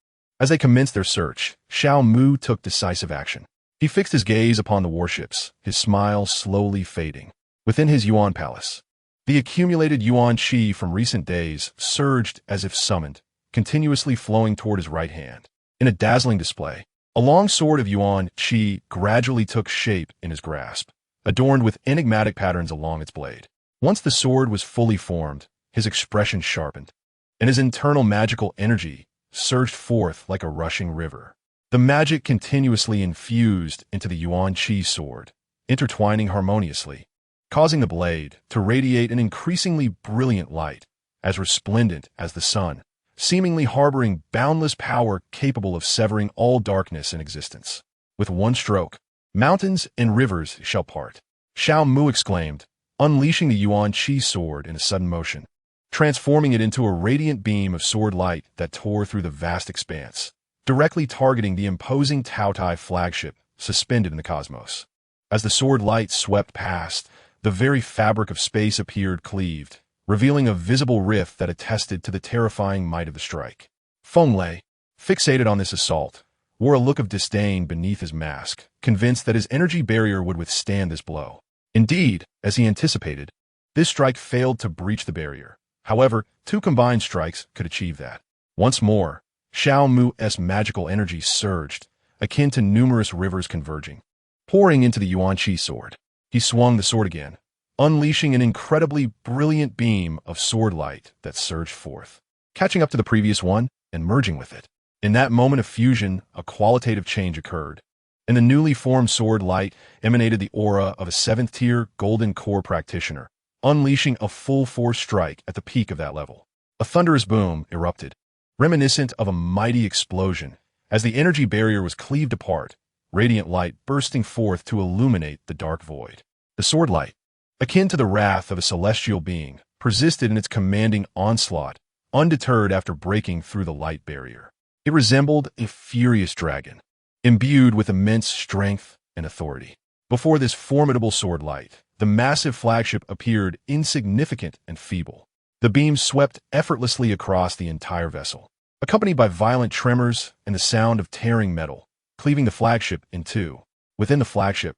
As they commenced their search, Xiao Mu took decisive action. He fixed his gaze upon the warships, his smile slowly fading. Within his Yuan palace, the accumulated Yuan qi from recent days surged as if summoned, continuously flowing toward his right hand. In a dazzling display, a long sword of Yuan qi gradually took shape in his grasp, adorned with enigmatic patterns along its blade. Once the sword was fully formed, his expression sharpened, and his internal magical energy surged forth like a rushing river. The magic continuously infused into the Yuan qi sword, intertwining harmoniously, causing the blade to radiate an increasingly brilliant light, as resplendent as the sun, seemingly harboring boundless power capable of severing all darkness in existence. "With one stroke, mountains and rivers shall part," Xiao Mu exclaimed, unleashing the Yuan qi sword in a sudden motion, transforming it into a radiant beam of sword light that tore through the vast expanse, directly targeting the imposing Taotai flagship suspended in the cosmos. As the sword light swept past, the very fabric of space appeared cleaved, revealing a visible rift that attested to the terrifying might of the strike. Feng Lei, fixated on this assault, wore a look of disdain beneath his mask, convinced that his energy barrier would withstand this blow. Indeed, as he anticipated, this strike failed to breach the barrier. However, two combined strikes could achieve that. Once more, Xiao Mu's magical energy surged, akin to numerous rivers converging, pouring into the Yuan qi sword. He swung the sword again, unleashing an incredibly brilliant beam of sword light that surged forth, catching up to the previous one and merging with it. In that moment of fusion, a qualitative change occurred. In the newly formed sword light emanated the aura of a 7th-tier golden core practitioner, unleashing a full-force strike at the peak of that level. A thunderous boom erupted, reminiscent of a mighty explosion, as the energy barrier was cleaved apart, radiant light bursting forth to illuminate the dark void. The sword light, akin to the wrath of a celestial being, persisted in its commanding onslaught, undeterred after breaking through the light barrier. It resembled a furious dragon, imbued with immense strength and authority. Before this formidable sword light, the massive flagship appeared insignificant and feeble. The beam swept effortlessly across the entire vessel, accompanied by violent tremors and the sound of tearing metal, cleaving the flagship in two. Within the flagship,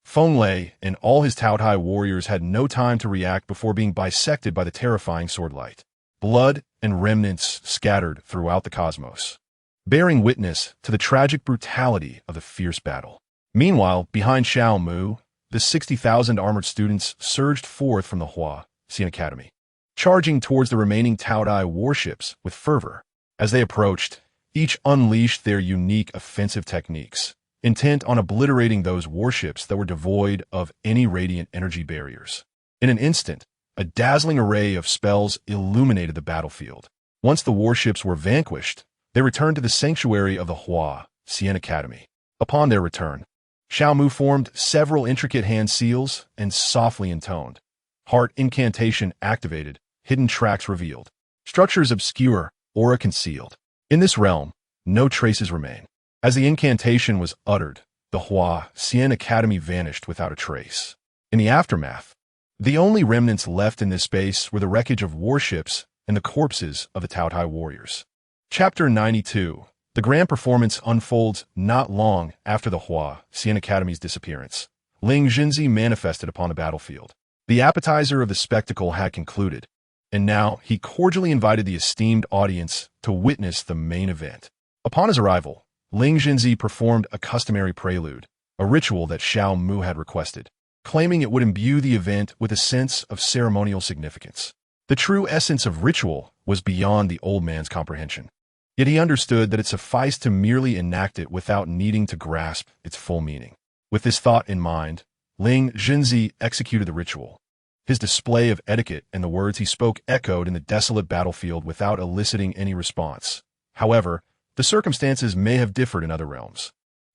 Feng Lei and all his Taotai warriors had no time to react before being bisected by the terrifying sword light. Blood and remnants scattered throughout the cosmos, bearing witness to the tragic brutality of the fierce battle. Meanwhile, behind Xiao Mu, the 60,000 armored students surged forth from the Huaxian Academy, charging towards the remaining Taotai warships with fervor. As they approached, each unleashed their unique offensive techniques, intent on obliterating those warships that were devoid of any radiant energy barriers. In an instant, a dazzling array of spells illuminated the battlefield. Once the warships were vanquished, they returned to the sanctuary of the Huaxian Academy. Upon their return, Xiao Mu formed several intricate hand seals and softly intoned. Heart incantation activated, hidden tracks revealed, structures obscure, aura concealed. In this realm, no traces remain. As the incantation was uttered, the Huaxian Academy vanished without a trace. In the aftermath, the only remnants left in this space were the wreckage of warships and the corpses of the Taotai warriors. Chapter 92. The grand performance unfolds not long after the Huaxian Academy's disappearance. Ling Jinzi manifested upon the battlefield. The appetizer of the spectacle had concluded, and now he cordially invited the esteemed audience to witness the main event. Upon his arrival, Ling Jinzi performed a customary prelude, a ritual that Xiao Mu had requested, claiming it would imbue the event with a sense of ceremonial significance. The true essence of ritual was beyond the old man's comprehension. Yet he understood that it sufficed to merely enact it without needing to grasp its full meaning. With this thought in mind, Ling Jinzi executed the ritual. His display of etiquette and the words he spoke echoed in the desolate battlefield without eliciting any response. However, the circumstances may have differed in other realms.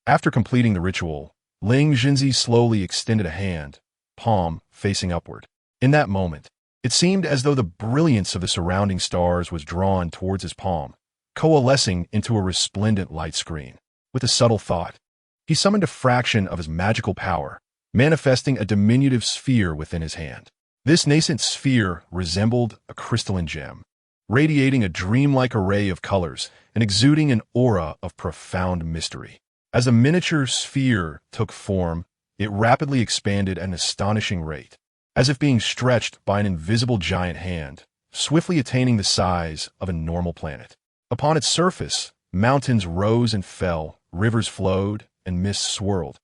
After completing the ritual, Ling Jinzi slowly extended a hand, palm facing upward. In that moment, it seemed as though the brilliance of the surrounding stars was drawn towards his palm, coalescing into a resplendent light screen. With a subtle thought, he summoned a fraction of his magical power, manifesting a diminutive sphere within his hand. This nascent sphere resembled a crystalline gem, radiating a dreamlike array of colors and exuding an aura of profound mystery. As the miniature sphere took form, it rapidly expanded at an astonishing rate, as if being stretched by an invisible giant hand, swiftly attaining the size of a normal planet. Upon its surface, mountains rose and fell, rivers flowed, and mists swirled,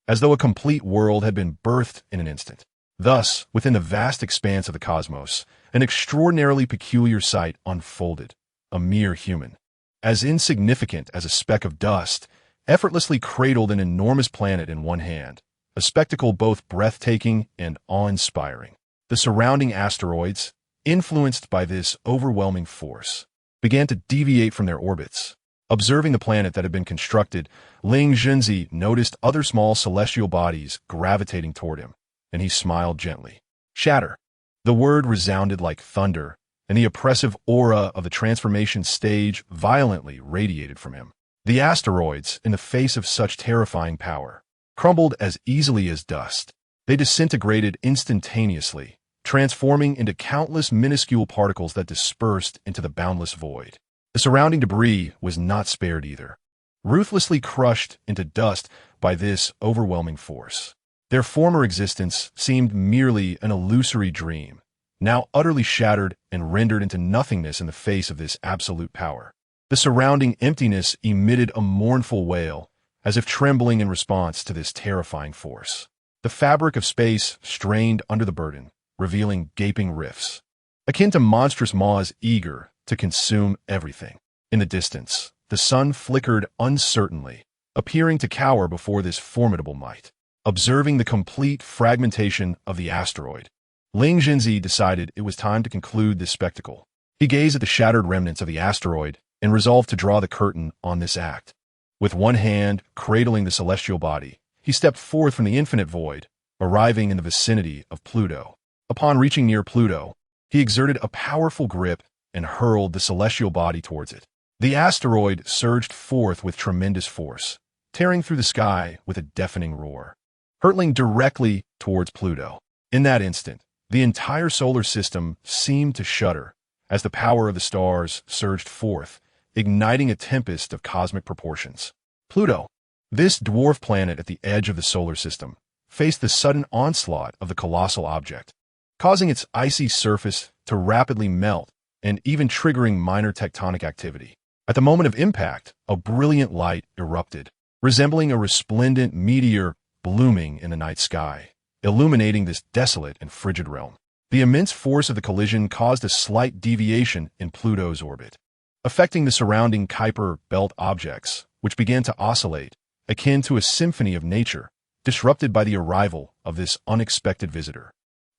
as though a complete world had been birthed in an instant. Thus, within the vast expanse of the cosmos, an extraordinarily peculiar sight unfolded. A mere human, as insignificant as a speck of dust, effortlessly cradled an enormous planet in one hand, a spectacle both breathtaking and awe-inspiring. The surrounding asteroids, influenced by this overwhelming force, began to deviate from their orbits. Observing the planet that had been constructed, Ling Jinzi noticed other small celestial bodies gravitating toward him, and he smiled gently. Shatter. The word resounded like thunder, and the oppressive aura of the transformation stage violently radiated from him. The asteroids, in the face of such terrifying power, crumbled as easily as dust. They disintegrated instantaneously, transforming into countless minuscule particles that dispersed into the boundless void. The surrounding debris was not spared either, ruthlessly crushed into dust by this overwhelming force. Their former existence seemed merely an illusory dream, now utterly shattered and rendered into nothingness in the face of this absolute power. The surrounding emptiness emitted a mournful wail, as if trembling in response to this terrifying force. The fabric of space strained under the burden, revealing gaping rifts, akin to monstrous maws eager to consume everything. In the distance, the sun flickered uncertainly, appearing to cower before this formidable might. Observing the complete fragmentation of the asteroid, Ling Jinzi decided it was time to conclude this spectacle. He gazed at the shattered remnants of the asteroid and resolved to draw the curtain on this act. With one hand cradling the celestial body, he stepped forth from the infinite void, arriving in the vicinity of Pluto. Upon reaching near Pluto, he exerted a powerful grip and hurled the celestial body towards it. The asteroid surged forth with tremendous force, tearing through the sky with a deafening roar, hurtling directly towards Pluto. In that instant, the entire solar system seemed to shudder as the power of the stars surged forth, igniting a tempest of cosmic proportions. Pluto, this dwarf planet at the edge of the solar system, faced the sudden onslaught of the colossal object, causing its icy surface to rapidly melt and even triggering minor tectonic activity. At the moment of impact, a brilliant light erupted, resembling a resplendent meteor blooming in the night sky, illuminating this desolate and frigid realm. The immense force of the collision caused a slight deviation in Pluto's orbit, affecting the surrounding Kuiper belt objects, which began to oscillate, akin to a symphony of nature, disrupted by the arrival of this unexpected visitor.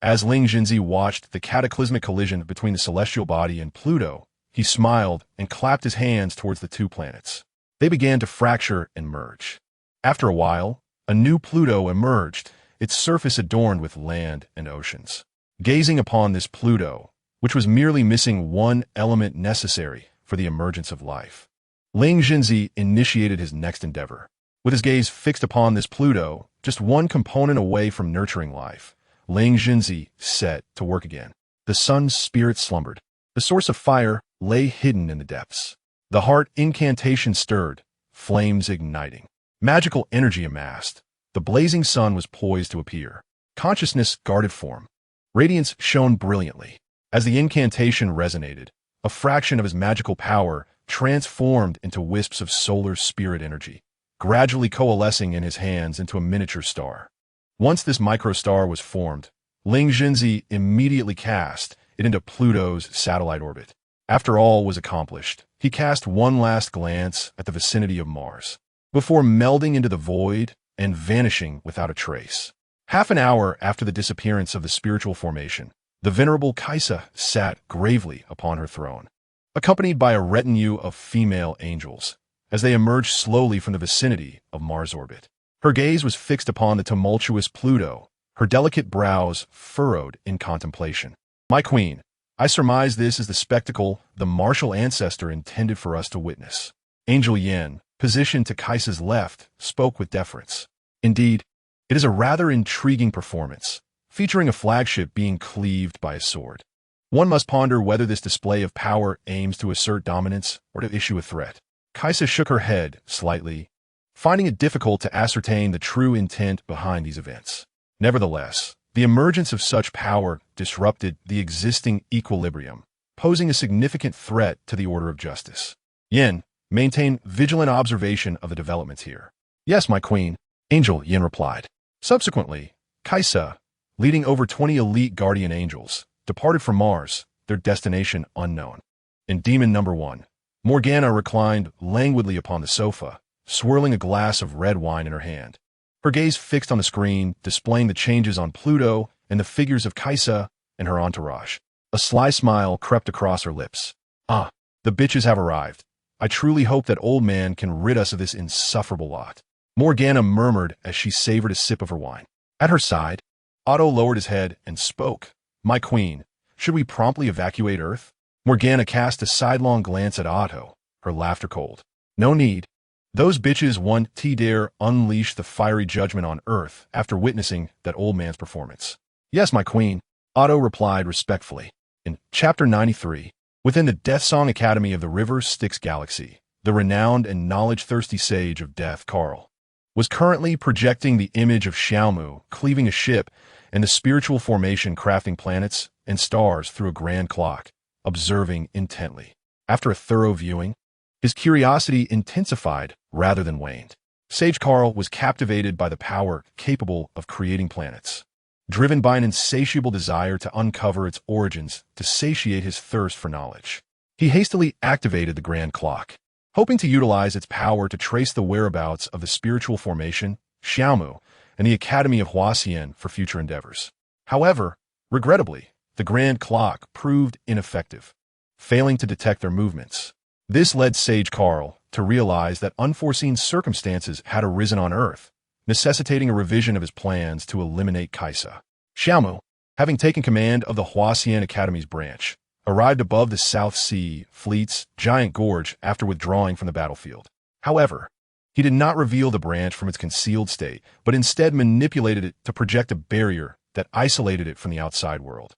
As Ling Jinzi watched the cataclysmic collision between the celestial body and Pluto, he smiled and clapped his hands towards the two planets. They began to fracture and merge. After a while, a new Pluto emerged, its surface adorned with land and oceans. Gazing upon this Pluto, which was merely missing one element necessary for the emergence of life, Ling Jinzi initiated his next endeavor. With his gaze fixed upon this Pluto, just one component away from nurturing life, Ling Jinzi set to work again. The sun's spirit slumbered. The source of fire lay hidden in the depths. The heart incantation stirred, flames igniting. Magical energy amassed. The blazing sun was poised to appear. Consciousness guarded form. Radiance shone brilliantly. As the incantation resonated, a fraction of his magical power transformed into wisps of solar spirit energy, gradually coalescing in his hands into a miniature star. Once this microstar was formed, Ling Jinzi immediately cast it into Pluto's satellite orbit. After all was accomplished, he cast one last glance at the vicinity of Mars, before melding into the void and vanishing without a trace. Half an hour after the disappearance of the spiritual formation, the venerable Kaisa sat gravely upon her throne, accompanied by a retinue of female angels, as they emerged slowly from the vicinity of Mars' orbit. Her gaze was fixed upon the tumultuous Pluto, her delicate brows furrowed in contemplation. My queen, I surmise this is the spectacle the martial ancestor intended for us to witness. Angel Yin, positioned to Kaisa's left, spoke with deference. Indeed, it is a rather intriguing performance, featuring a flagship being cleaved by a sword. One must ponder whether this display of power aims to assert dominance or to issue a threat. Kaisa shook her head slightly, finding it difficult to ascertain the true intent behind these events. Nevertheless, the emergence of such power disrupted the existing equilibrium, posing a significant threat to the order of justice. Yin, maintain vigilant observation of the developments here. Yes, my queen, Angel Yin replied. Subsequently, Kaisa, leading over 20 elite guardian angels, departed from Mars, their destination unknown. In Demon Number 1, Morgana reclined languidly upon the sofa, swirling a glass of red wine in her hand. Her gaze fixed on the screen, displaying the changes on Pluto and the figures of Kaisa and her entourage. A sly smile crept across her lips. Ah, the bitches have arrived. I truly hope that old man can rid us of this insufferable lot. Morgana murmured as she savored a sip of her wine. At her side, Otto lowered his head and spoke. My queen, should we promptly evacuate Earth? Morgana cast a sidelong glance at Otto, her laughter cold. No need. Those bitches won't dare unleash the fiery judgment on Earth after witnessing that old man's performance. Yes, my queen, Otto replied respectfully. In Chapter 93, within the Death Song Academy of the River Styx Galaxy, the renowned and knowledge-thirsty sage of death, Carl, was currently projecting the image of Xiaomu cleaving a ship and the spiritual formation crafting planets and stars through a grand clock, observing intently. After a thorough viewing, his curiosity intensified rather than waned. Sage Carl was captivated by the power capable of creating planets. Driven by an insatiable desire to uncover its origins to satiate his thirst for knowledge, he hastily activated the grand clock, hoping to utilize its power to trace the whereabouts of the spiritual formation, Xiaomu, and the Academy of Huaxian for future endeavors. However, regrettably, the grand clock proved ineffective, failing to detect their movements. This led Sage Carl to realize that unforeseen circumstances had arisen on Earth, necessitating a revision of his plans to eliminate Kaisa. Xiaomu, having taken command of the Huaxian Academy's branch, arrived above the South Sea Fleet's giant gorge after withdrawing from the battlefield. However, he did not reveal the branch from its concealed state, but instead manipulated it to project a barrier that isolated it from the outside world.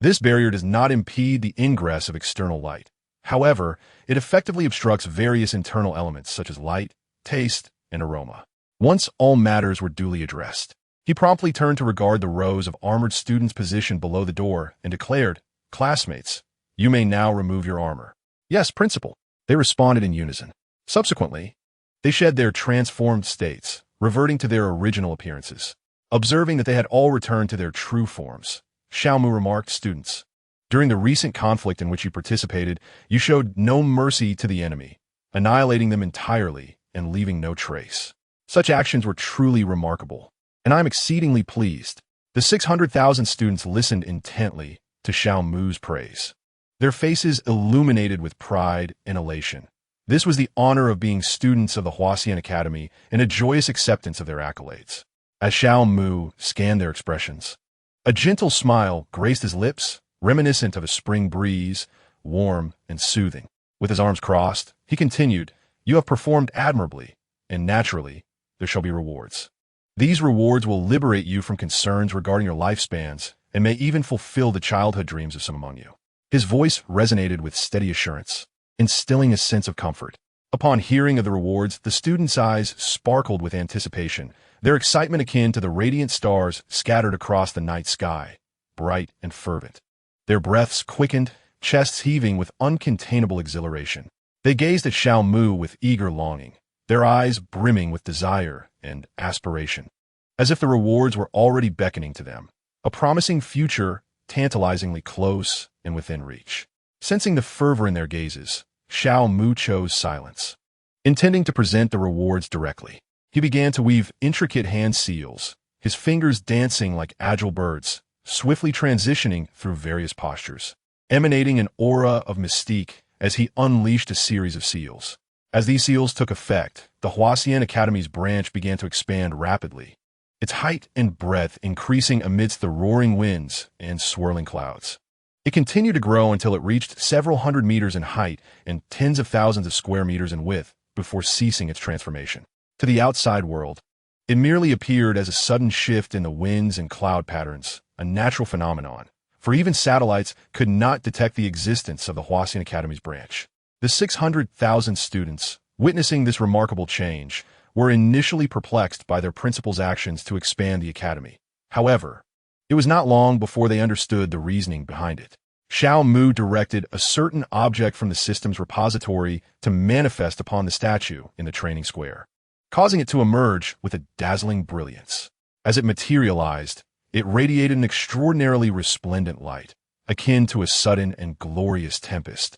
This barrier does not impede the ingress of external light. However, it effectively obstructs various internal elements such as light, taste, and aroma. Once all matters were duly addressed, he promptly turned to regard the rows of armored students positioned below the door and declared, "Classmates, you may now remove your armor." "Yes, Principal," they responded in unison. Subsequently, they shed their transformed states, reverting to their original appearances. Observing that they had all returned to their true forms, Xiaomu remarked, "Students, during the recent conflict in which you participated, you showed no mercy to the enemy, annihilating them entirely and leaving no trace. Such actions were truly remarkable, and I am exceedingly pleased." The 600,000 students listened intently to Xiaomu's praise, their faces illuminated with pride and elation. This was the honor of being students of the Huaxian Academy and a joyous acceptance of their accolades. As Xiaomu scanned their expressions, a gentle smile graced his lips, reminiscent of a spring breeze, warm and soothing. With his arms crossed, he continued, "You have performed admirably, and naturally, there shall be rewards. These rewards will liberate you from concerns regarding your lifespans and may even fulfill the childhood dreams of some among you." His voice resonated with steady assurance, instilling a sense of comfort. Upon hearing of the rewards, the students' eyes sparkled with anticipation, their excitement akin to the radiant stars scattered across the night sky, bright and fervent. Their breaths quickened, chests heaving with uncontainable exhilaration. They gazed at Xiaomu with eager longing, their eyes brimming with desire and aspiration, as if the rewards were already beckoning to them, a promising future tantalizingly close and within reach. Sensing the fervor in their gazes, Xiaomu chose silence. Intending to present the rewards directly, he began to weave intricate hand seals, his fingers dancing like agile birds, swiftly transitioning through various postures, emanating an aura of mystique as he unleashed a series of seals. As these seals took effect, the Huasien Academy's branch began to expand rapidly, its height and breadth increasing amidst the roaring winds and swirling clouds. It continued to grow until it reached several hundred meters in height and tens of thousands of square meters in width before ceasing its transformation. To the outside world, it merely appeared as a sudden shift in the winds and cloud patterns, a natural phenomenon, for even satellites could not detect the existence of the Huasien Academy's branch. The 600,000 students, witnessing this remarkable change, were initially perplexed by their principal's actions to expand the academy. However, it was not long before they understood the reasoning behind it. Xiao Mu directed a certain object from the system's repository to manifest upon the statue in the training square, causing it to emerge with a dazzling brilliance. As it materialized, it radiated an extraordinarily resplendent light, akin to a sudden and glorious tempest,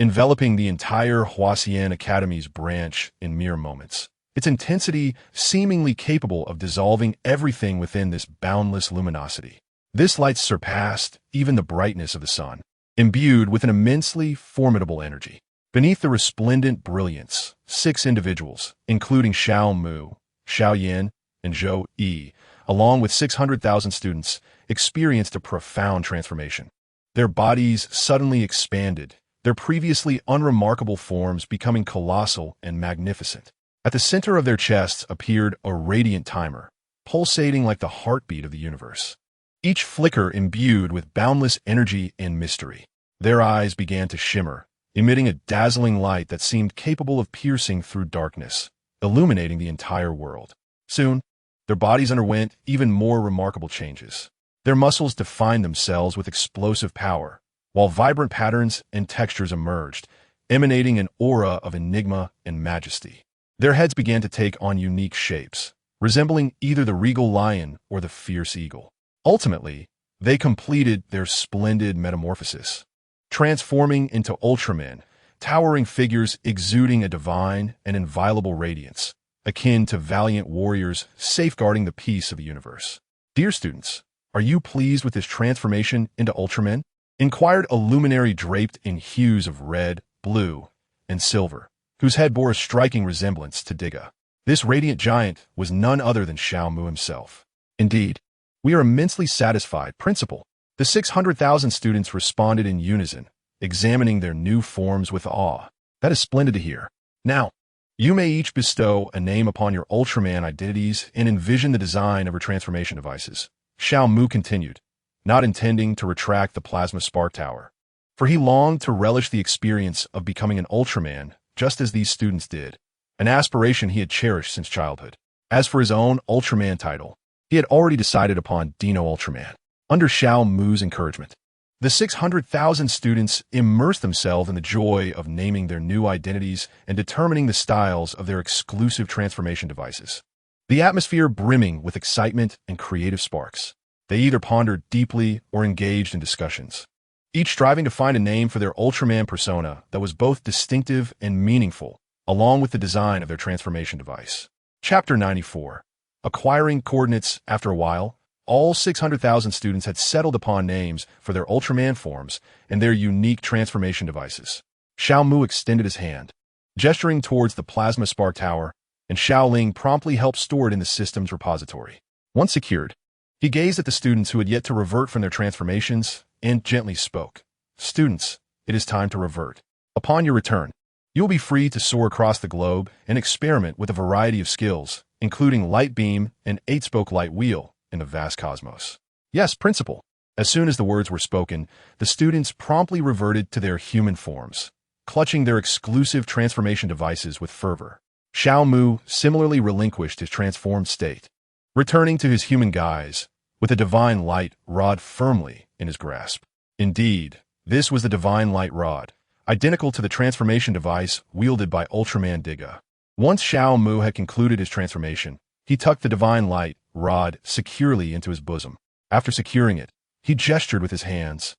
enveloping the entire Huasien Academy's branch in mere moments, its intensity seemingly capable of dissolving everything within this boundless luminosity. This light surpassed even the brightness of the sun, imbued with an immensely formidable energy. Beneath the resplendent brilliance, 6 individuals, including Xiao Mu, Xiao Yin, and Zhou Yi, along with 600,000 students, experienced a profound transformation. Their bodies suddenly expanded, their previously unremarkable forms becoming colossal and magnificent. At the center of their chests appeared a radiant timer, pulsating like the heartbeat of the universe, each flicker imbued with boundless energy and mystery. Their eyes began to shimmer, emitting a dazzling light that seemed capable of piercing through darkness, illuminating the entire world. Soon, their bodies underwent even more remarkable changes. Their muscles defined themselves with explosive power, while vibrant patterns and textures emerged, emanating an aura of enigma and majesty. Their heads began to take on unique shapes, resembling either the regal lion or the fierce eagle. Ultimately, they completed their splendid metamorphosis, transforming into Ultramen, towering figures exuding a divine and inviolable radiance, akin to valiant warriors safeguarding the peace of the universe. Dear students, are you pleased with this transformation into Ultramen? Inquired a luminary draped in hues of red, blue, and silver, whose head bore a striking resemblance to Diga. This radiant giant was none other than Xiao Mu himself. Indeed, we are immensely satisfied, Principal. The 600,000 students responded in unison, examining their new forms with awe. That is splendid to hear. Now, you may each bestow a name upon your Ultraman identities and envision the design of your transformation devices. Xiao Mu continued, not intending to retract the plasma spark tower, for he longed to relish the experience of becoming an Ultraman just as these students did, an aspiration he had cherished since childhood. As for his own Ultraman title, he had already decided upon Dino Ultraman. Under Xiao Mu's encouragement, the 600,000 students immersed themselves in the joy of naming their new identities and determining the styles of their exclusive transformation devices. The atmosphere brimming with excitement and creative sparks. They either pondered deeply or engaged in discussions, each striving to find a name for their Ultraman persona that was both distinctive and meaningful, along with the design of their transformation device. Chapter 94. Acquiring coordinates. After a while, all 600,000 students had settled upon names for their Ultraman forms and their unique transformation devices. Xiao Mu extended his hand, gesturing towards the plasma spark tower, and Xiao Ling promptly helped store it in the system's repository. Once secured, he gazed at the students who had yet to revert from their transformations and gently spoke. Students, it is time to revert. Upon your return, you will be free to soar across the globe and experiment with a variety of skills, including light beam and 8-spoke light wheel in the vast cosmos. Yes, Principal. As soon as the words were spoken, the students promptly reverted to their human forms, clutching their exclusive transformation devices with fervor. Xiao Mu similarly relinquished his transformed state, returning to his human guise, with a divine light rod firmly in his grasp. Indeed, this was the divine light rod, identical to the transformation device wielded by Ultraman Diga. Once Xiao Mu had concluded his transformation, he tucked the divine light rod securely into his bosom. After securing it, he gestured with his hands,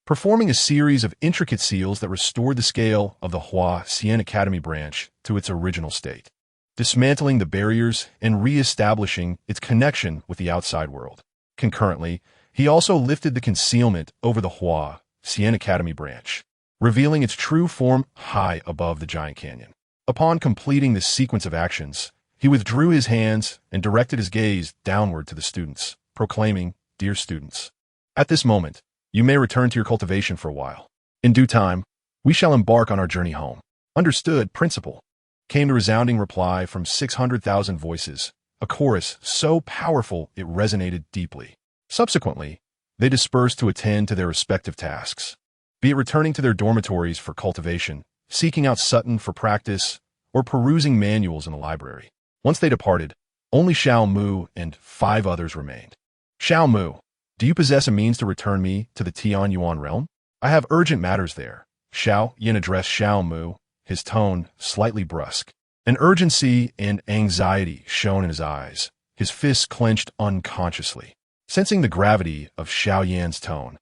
performing a series of intricate seals that restored the scale of the Huasien Academy branch to its original state, dismantling the barriers and re-establishing its connection with the outside world. Concurrently, he also lifted the concealment over the Huasien Academy branch, revealing its true form high above the giant canyon. Upon completing this sequence of actions, he withdrew his hands and directed his gaze downward to the students, proclaiming, "Dear students, at this moment, you may return to your cultivation for a while. In due time, we shall embark on our journey home." "Understood, Principal," came the resounding reply from 600,000 voices, a chorus so powerful it resonated deeply. Subsequently, they dispersed to attend to their respective tasks, be it returning to their dormitories for cultivation, seeking out Sutton for practice, or perusing manuals in the library. Once they departed, only Xiao Mu and 5 others remained. "Xiao Mu, do you possess a means to return me to the Tian Yuan realm? I have urgent matters there." Xiao Yin addressed Xiao Mu, his tone slightly brusque. An urgency and anxiety shone in his eyes, his fists clenched unconsciously. Sensing the gravity of Xiao Yan's tone,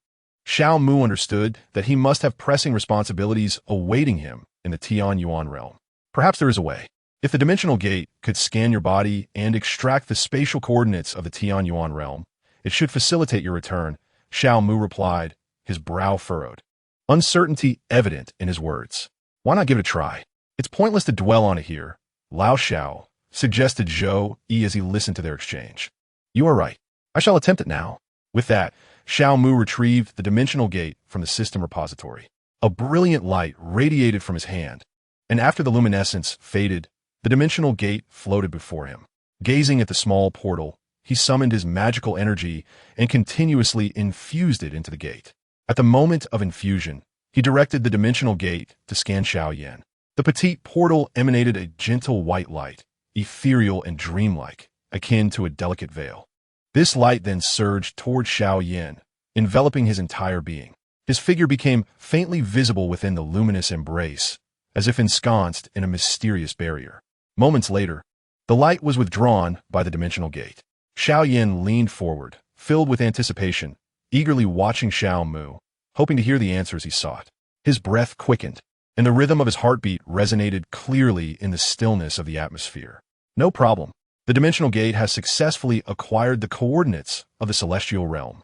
Xiao Mu understood that he must have pressing responsibilities awaiting him in the Tian Yuan realm. Perhaps there is a way. If the dimensional gate could scan your body and extract the spatial coordinates of the Tian Yuan realm, it should facilitate your return, Xiao Mu replied, his brow furrowed, uncertainty evident in his words. "Why not give it a try? It's pointless to dwell on it here," Lao Xiao suggested Zhou Yi as he listened to their exchange. "You are right. I shall attempt it now." With that, Xiao Mu retrieved the dimensional gate from the system repository. A brilliant light radiated from his hand, and after the luminescence faded, the dimensional gate floated before him. Gazing at the small portal, he summoned his magical energy and continuously infused it into the gate. At the moment of infusion, he directed the dimensional gate to scan Xiao Yan. The petite portal emanated a gentle white light, ethereal and dreamlike, akin to a delicate veil. This light then surged toward Xiao Yan, enveloping his entire being. His figure became faintly visible within the luminous embrace, as if ensconced in a mysterious barrier. Moments later, the light was withdrawn by the dimensional gate. Xiao Yan leaned forward, filled with anticipation, eagerly watching Xiao Mu, hoping to hear the answers he sought. His breath quickened, and the rhythm of his heartbeat resonated clearly in the stillness of the atmosphere. "No problem. The dimensional gate has successfully acquired the coordinates of the celestial realm."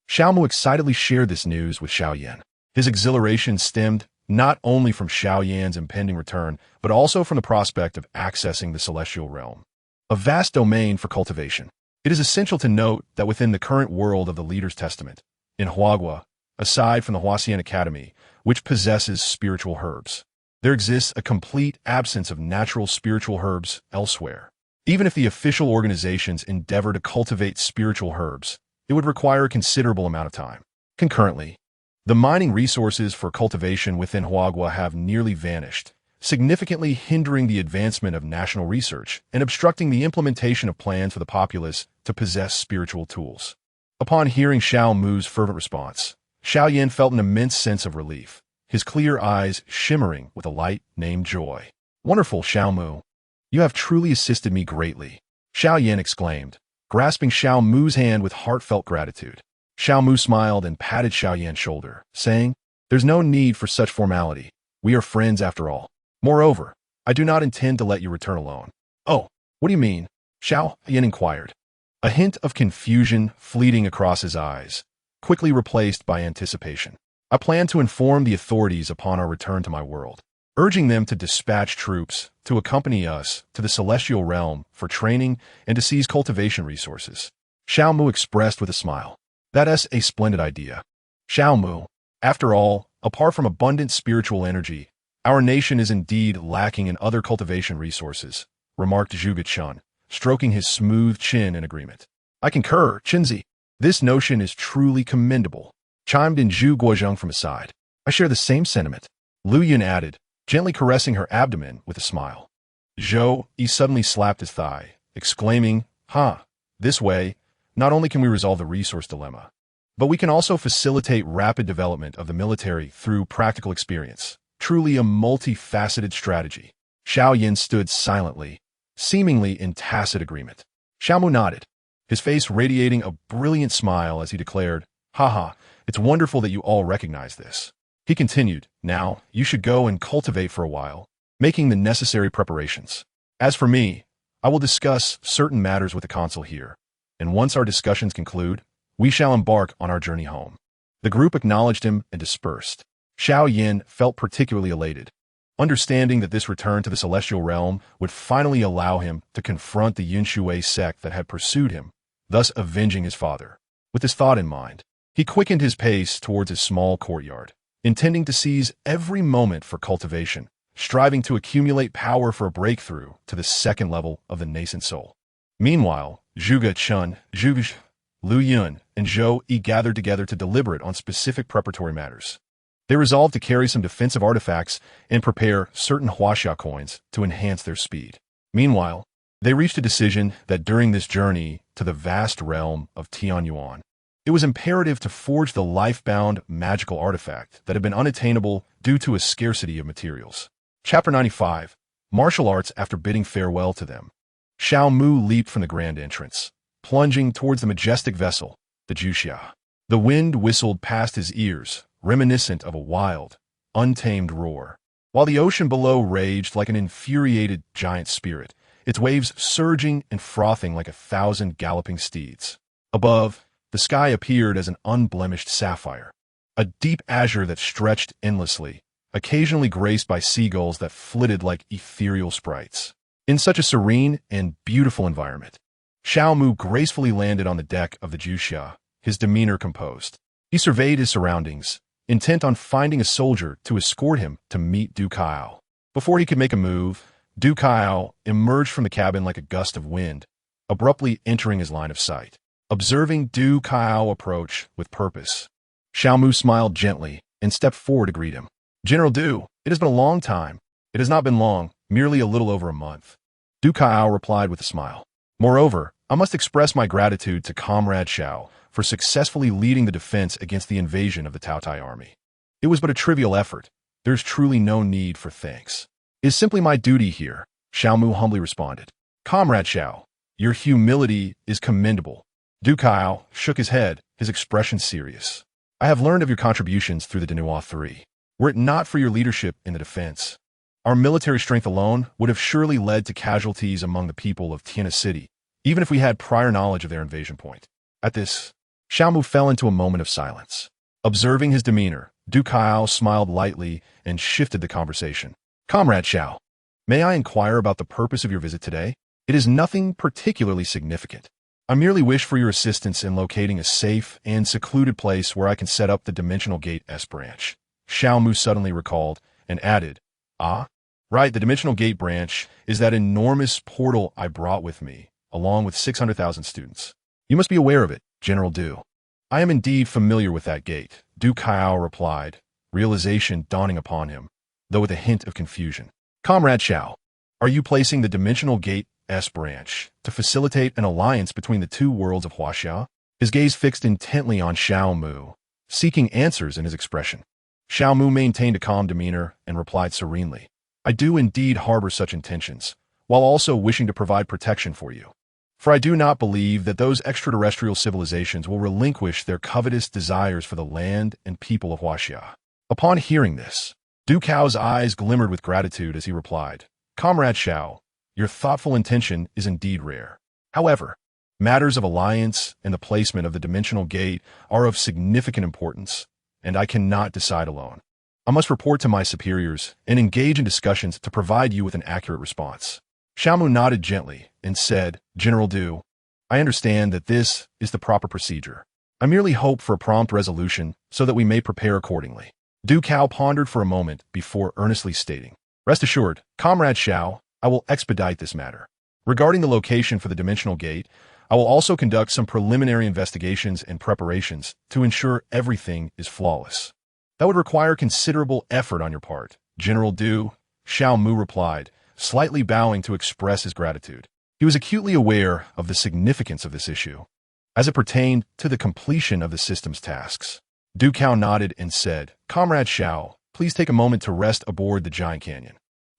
Xiao Mu excitedly shared this news with Xiao Yan. His exhilaration stemmed not only from Xiao Yan's impending return, but also from the prospect of accessing the celestial realm, a vast domain for cultivation. It is essential to note that within the current world of the Leader's Testament, in Huagua, aside from the Huaxian Academy, which possesses spiritual herbs, there exists a complete absence of natural spiritual herbs elsewhere. Even if the official organizations endeavor to cultivate spiritual herbs, it would require a considerable amount of time. Concurrently, the mining resources for cultivation within Huagua have nearly vanished, significantly hindering the advancement of national research and obstructing the implementation of plans for the populace to possess spiritual tools. Upon hearing Xiao Mu's fervent response, Xiao Yan felt an immense sense of relief, his clear eyes shimmering with a light named joy. "Wonderful, Xiao Mu. You have truly assisted me greatly," Xiao Yan exclaimed, grasping Xiao Mu's hand with heartfelt gratitude. Xiao Mu smiled and patted Xiao Yan's shoulder, saying, "There's no need for such formality. We are friends after all. Moreover, I do not intend to let you return alone." "Oh, what do you mean?" Xiao Yan inquired, a hint of confusion fleeting across his eyes, quickly replaced by anticipation. "I plan to inform the authorities upon our return to my world, urging them to dispatch troops to accompany us to the celestial realm for training and to seize cultivation resources." Xiao Mu expressed with a smile, "That's a splendid idea. Xiao Mu, after all, apart from abundant spiritual energy, our nation is indeed lacking in other cultivation resources," remarked Zhuge Chun, stroking his smooth chin in agreement. "I concur, Chinzi. This notion is truly commendable," chimed in Zhu Guozheng from his side. "I share the same sentiment," Lu Yun added, gently caressing her abdomen with a smile. Zhou Yi suddenly slapped his thigh, exclaiming, This way, not only can we resolve the resource dilemma, but we can also facilitate rapid development of the military through practical experience. Truly a multifaceted strategy." Xiao Yin stood silently, seemingly in tacit agreement. Xiao Mu nodded, his face radiating a brilliant smile as he declared, It's wonderful that you all recognize this." He continued, "Now, you should go and cultivate for a while, making the necessary preparations. As for me, I will discuss certain matters with the consul here, and once our discussions conclude, we shall embark on our journey home." The group acknowledged him and dispersed. Xiao Yin felt particularly elated. understanding that this return to the celestial realm would finally allow him to confront the Yunshui sect that had pursued him, thus avenging his father. With this thought in mind, he quickened his pace towards his small courtyard, intending to seize every moment for cultivation, striving to accumulate power for a breakthrough to the second level of the nascent soul. Meanwhile, Zhuge Chun, Zhuge, Lu Yun, and Zhou Yi gathered together to deliberate on specific preparatory matters. They resolved to carry some defensive artifacts and prepare certain huaxia coins to enhance their speed. Meanwhile, they reached a decision that during this journey to the vast realm of Tianyuan, it was imperative to forge the life-bound magical artifact that had been unattainable due to a scarcity of materials. Chapter 95, Martial Arts after bidding farewell to them. Xiao Mu leaped from the grand entrance, plunging towards the majestic vessel, the Juxia. The wind whistled past his ears, reminiscent of a wild, untamed roar, while the ocean below raged like an infuriated giant spirit, its waves surging and frothing like 1,000 galloping steeds. Above, the sky appeared as an unblemished sapphire, a deep azure that stretched endlessly, occasionally graced by seagulls that flitted like ethereal sprites. In such a serene and beautiful environment, Xiao Mu gracefully landed on the deck of the Juxia, his demeanor composed. He surveyed his surroundings, intent on finding a soldier to escort him to meet Du Kaiyao. Before he could make a move, Du Kaiyao emerged from the cabin like a gust of wind, abruptly entering his line of sight. Observing Du Kaiyao approach with purpose, Xiao Mu smiled gently and stepped forward to greet him. General Du, it has been a long time. It has not been long, merely a little over a month. Du Kaiyao replied with a smile. Moreover, I must express my gratitude to Comrade Xiao for successfully leading the defense against the invasion of the Taotai army. It was but a trivial effort. There's truly no need for thanks. It is simply my duty here, Xiao Mu humbly responded. Comrade Xiao, your humility is commendable. Du Kaiyao shook his head, his expression serious. I have learned of your contributions through the Denua III. Were it not for your leadership in the defense, our military strength alone would have surely led to casualties among the people of Tiana City, even if we had prior knowledge of their invasion point. At this, Xiao Mu fell into a moment of silence. Observing his demeanor, Du Kaiyao smiled lightly and shifted the conversation. Comrade Xiao, may I inquire about the purpose of your visit today? It is nothing particularly significant. I merely wish for your assistance in locating a safe and secluded place where I can set up the Dimensional Gate S branch. Xiao Mu suddenly recalled and added, Ah, right, the Dimensional Gate branch is that enormous portal I brought with me, along with 600,000 students. You must be aware of it, General Du. I am indeed familiar with that gate, Du Kaiyao replied, realization dawning upon him, though with a hint of confusion. Comrade Xiao, are you placing the Dimensional Gate S branch to facilitate an alliance between the two worlds of Huaxia? His gaze fixed intently on Xiao Mu, seeking answers in his expression. Xiao Mu maintained a calm demeanor and replied serenely, I do indeed harbor such intentions, while also wishing to provide protection for you. For I do not believe that those extraterrestrial civilizations will relinquish their covetous desires for the land and people of Huaxia. Upon hearing this, Du Kao's eyes glimmered with gratitude as he replied, Comrade Xiao, your thoughtful intention is indeed rare. However, matters of alliance and the placement of the Dimensional Gate are of significant importance, and I cannot decide alone. I must report to my superiors and engage in discussions to provide you with an accurate response. Xiao Mu nodded gently and said, General Du, I understand that this is the proper procedure. I merely hope for a prompt resolution so that we may prepare accordingly. Du Kao pondered for a moment before earnestly stating, Rest assured, Comrade Xiao, I will expedite this matter. Regarding the location for the Dimensional Gate, I will also conduct some preliminary investigations and preparations to ensure everything is flawless. That would require considerable effort on your part, General Du, Xiao Mu replied, slightly bowing to express his gratitude. He was acutely aware of the significance of this issue, as it pertained to the completion of the system's tasks. Du Kao nodded and said, Comrade Xiao, please take a moment to rest aboard the Giant Canyon.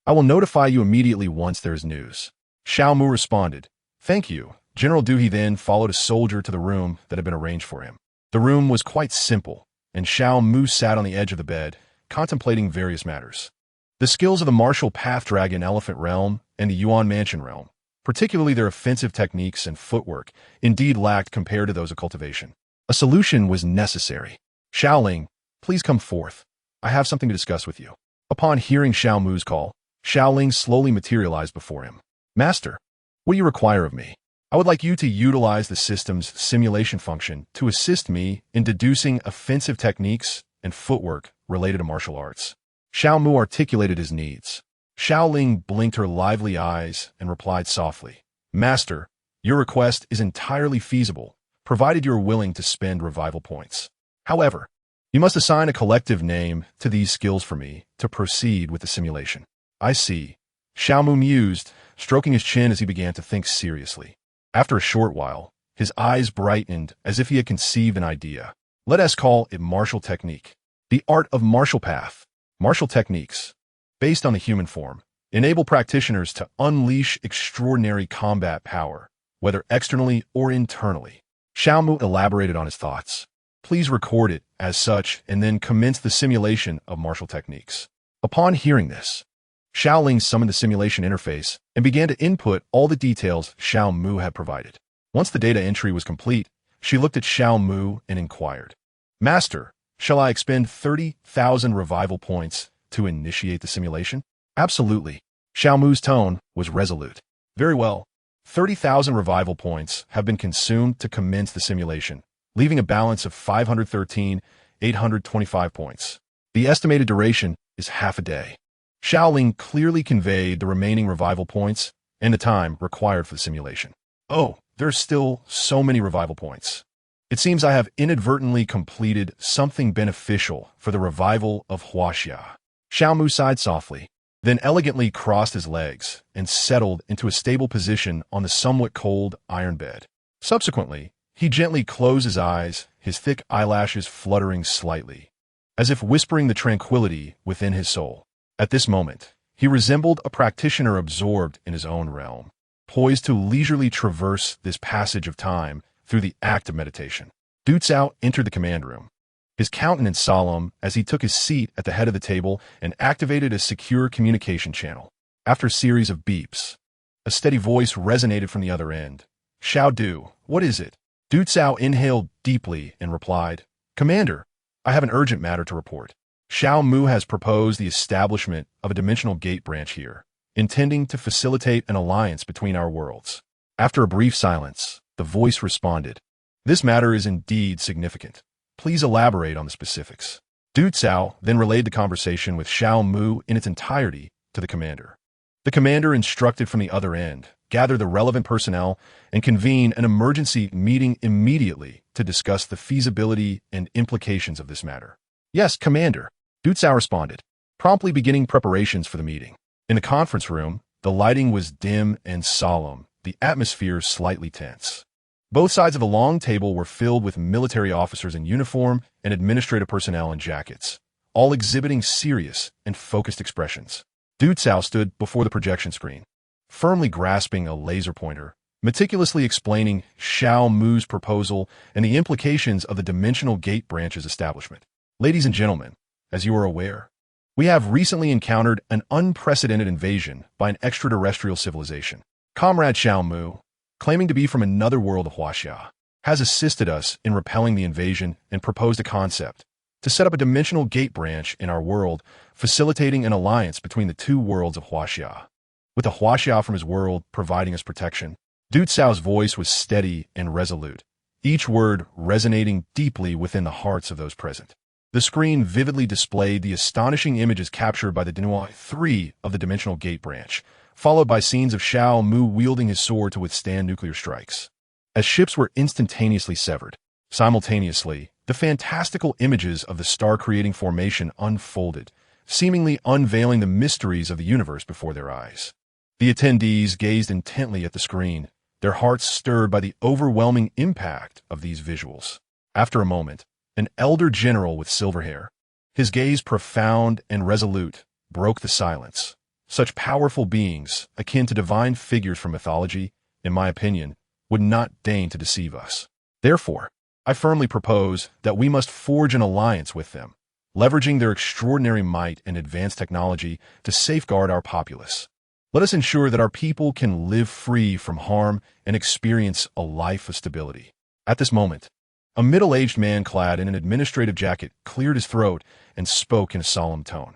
I will notify you immediately once there is news. Xiao Mu responded, Thank you. General Du He then followed a soldier to the room that had been arranged for him. The room was quite simple, and Xiao Mu sat on the edge of the bed, contemplating various matters. The skills of the martial Path Dragon Elephant realm and the Yuan Mansion realm, particularly their offensive techniques and footwork, indeed lacked compared to those of cultivation. A solution was necessary. Xiaoling, please come forth. I have something to discuss with you. Upon hearing Xiao Mu's call, Xiaoling slowly materialized before him. Master, what do you require of me? I would like you to utilize the system's simulation function to assist me in deducing offensive techniques and footwork related to martial arts. Xiao Mu articulated his needs. Xiaoling blinked her lively eyes and replied softly, Master, your request is entirely feasible, provided you're willing to spend revival points. However, you must assign a collective name to these skills for me to proceed with the simulation. I see. Xiao Mu mused, stroking his chin as he began to think seriously. After a short while, his eyes brightened as if he had conceived an idea. Let us call it martial technique. The art of martial path. Martial techniques, based on the human form, enable practitioners to unleash extraordinary combat power, whether externally or internally. Xiao Mu elaborated on his thoughts. Please record it as such and then commence the simulation of martial techniques. Upon hearing this, Xiaoling summoned the simulation interface and began to input all the details Xiao Mu had provided. Once the data entry was complete, she looked at Xiao Mu and inquired, Master, shall I expend 30,000 revival points to initiate the simulation? Absolutely. Xiao Mu's tone was resolute. Very well. 30,000 revival points have been consumed to commence the simulation, leaving a balance of 513,825 points. The estimated duration is half a day. Xiaoling clearly conveyed the remaining revival points and the time required for the simulation. Oh, there's still so many revival points. It seems I have inadvertently completed something beneficial for the revival of Huaxia. Xiao Mu sighed softly, then elegantly crossed his legs and settled into a stable position on the somewhat cold iron bed. Subsequently, he gently closed his eyes, his thick eyelashes fluttering slightly, as if whispering the tranquility within his soul. At this moment, he resembled a practitioner absorbed in his own realm, poised to leisurely traverse this passage of time through the act of meditation. Du Cao entered the command room, his countenance solemn as he took his seat at the head of the table and activated a secure communication channel. After a series of beeps, a steady voice resonated from the other end. Xiao Du, what is it? Du Cao inhaled deeply and replied, Commander, I have an urgent matter to report. Xiao Mu has proposed the establishment of a dimensional gate branch here, intending to facilitate an alliance between our worlds. After a brief silence, the voice responded, This matter is indeed significant. Please elaborate on the specifics. Du Cao then relayed the conversation with Xiao Mu in its entirety to the commander. The commander, instructed from the other end, gather the relevant personnel and convene an emergency meeting immediately to discuss the feasibility and implications of this matter. Yes, Commander, Du Cao responded, promptly beginning preparations for the meeting. In the conference room, the lighting was dim and solemn, the atmosphere slightly tense. Both sides of the long table were filled with military officers in uniform and administrative personnel in jackets, all exhibiting serious and focused expressions. Du Cao stood before the projection screen, firmly grasping a laser pointer, meticulously explaining Xiao Mu's proposal and the implications of the dimensional gate branch's establishment. Ladies and gentlemen, as you are aware, we have recently encountered an unprecedented invasion by an extraterrestrial civilization. Comrade Xiao Mu, claiming to be from another world of Huaxia, has assisted us in repelling the invasion and proposed a concept to set up a dimensional gate branch in our world, facilitating an alliance between the two worlds of Huaxia. With the Huaxia from his world providing us protection, Du Cao's voice was steady and resolute, each word resonating deeply within the hearts of those present. The screen vividly displayed the astonishing images captured by the Denua 3 of the dimensional gate branch, followed by scenes of Xiao Mu wielding his sword to withstand nuclear strikes. As ships were instantaneously severed, simultaneously, the fantastical images of the star-creating formation unfolded, seemingly unveiling the mysteries of the universe before their eyes. The attendees gazed intently at the screen, their hearts stirred by the overwhelming impact of these visuals. After a moment, an elder general with silver hair, his gaze profound and resolute, broke the silence. Such powerful beings, akin to divine figures from mythology, in my opinion, would not deign to deceive us. Therefore, I firmly propose that we must forge an alliance with them, leveraging their extraordinary might and advanced technology to safeguard our populace. Let us ensure that our people can live free from harm and experience a life of stability. At this moment, a middle-aged man clad in an administrative jacket cleared his throat and spoke in a solemn tone.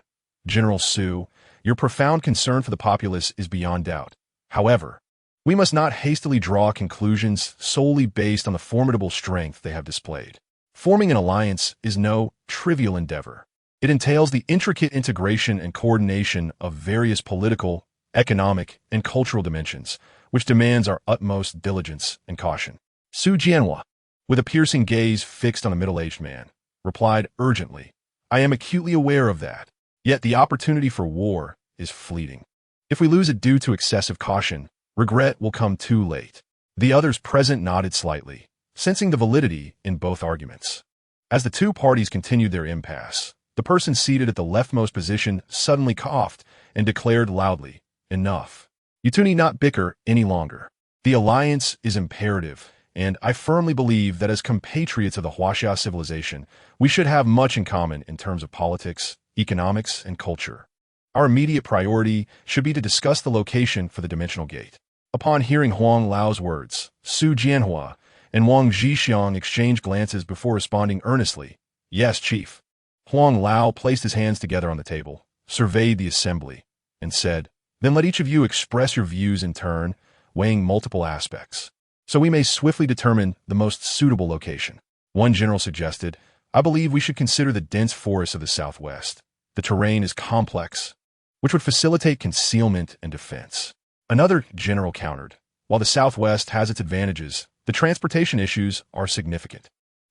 General Su, your profound concern for the populace is beyond doubt. However, we must not hastily draw conclusions solely based on the formidable strength they have displayed. Forming an alliance is no trivial endeavor. It entails the intricate integration and coordination of various political, economic, and cultural dimensions, which demands our utmost diligence and caution. Su Jianhua, with a piercing gaze fixed on the middle-aged man, replied urgently, I am acutely aware of that. Yet the opportunity for war is fleeting. If we lose it due to excessive caution, regret will come too late. The others present nodded slightly, sensing the validity in both arguments. As the two parties continued their impasse, the person seated at the leftmost position suddenly coughed and declared loudly, Enough. You two need not bicker any longer. The alliance is imperative, and I firmly believe that as compatriots of the Huaxia civilization, we should have much in common in terms of politics, economics, and culture. Our immediate priority should be to discuss the location for the dimensional gate. Upon hearing Huang Lao's words, Su Jianhua and Wang Zhixiang exchanged glances before responding earnestly, Yes, Chief. Huang Lao placed his hands together on the table, surveyed the assembly, and said, Then let each of you express your views in turn, weighing multiple aspects, so we may swiftly determine the most suitable location. One general suggested, I believe we should consider the dense forests of the southwest. The terrain is complex, which would facilitate concealment and defense. Another general countered, while the southwest has its advantages, the transportation issues are significant.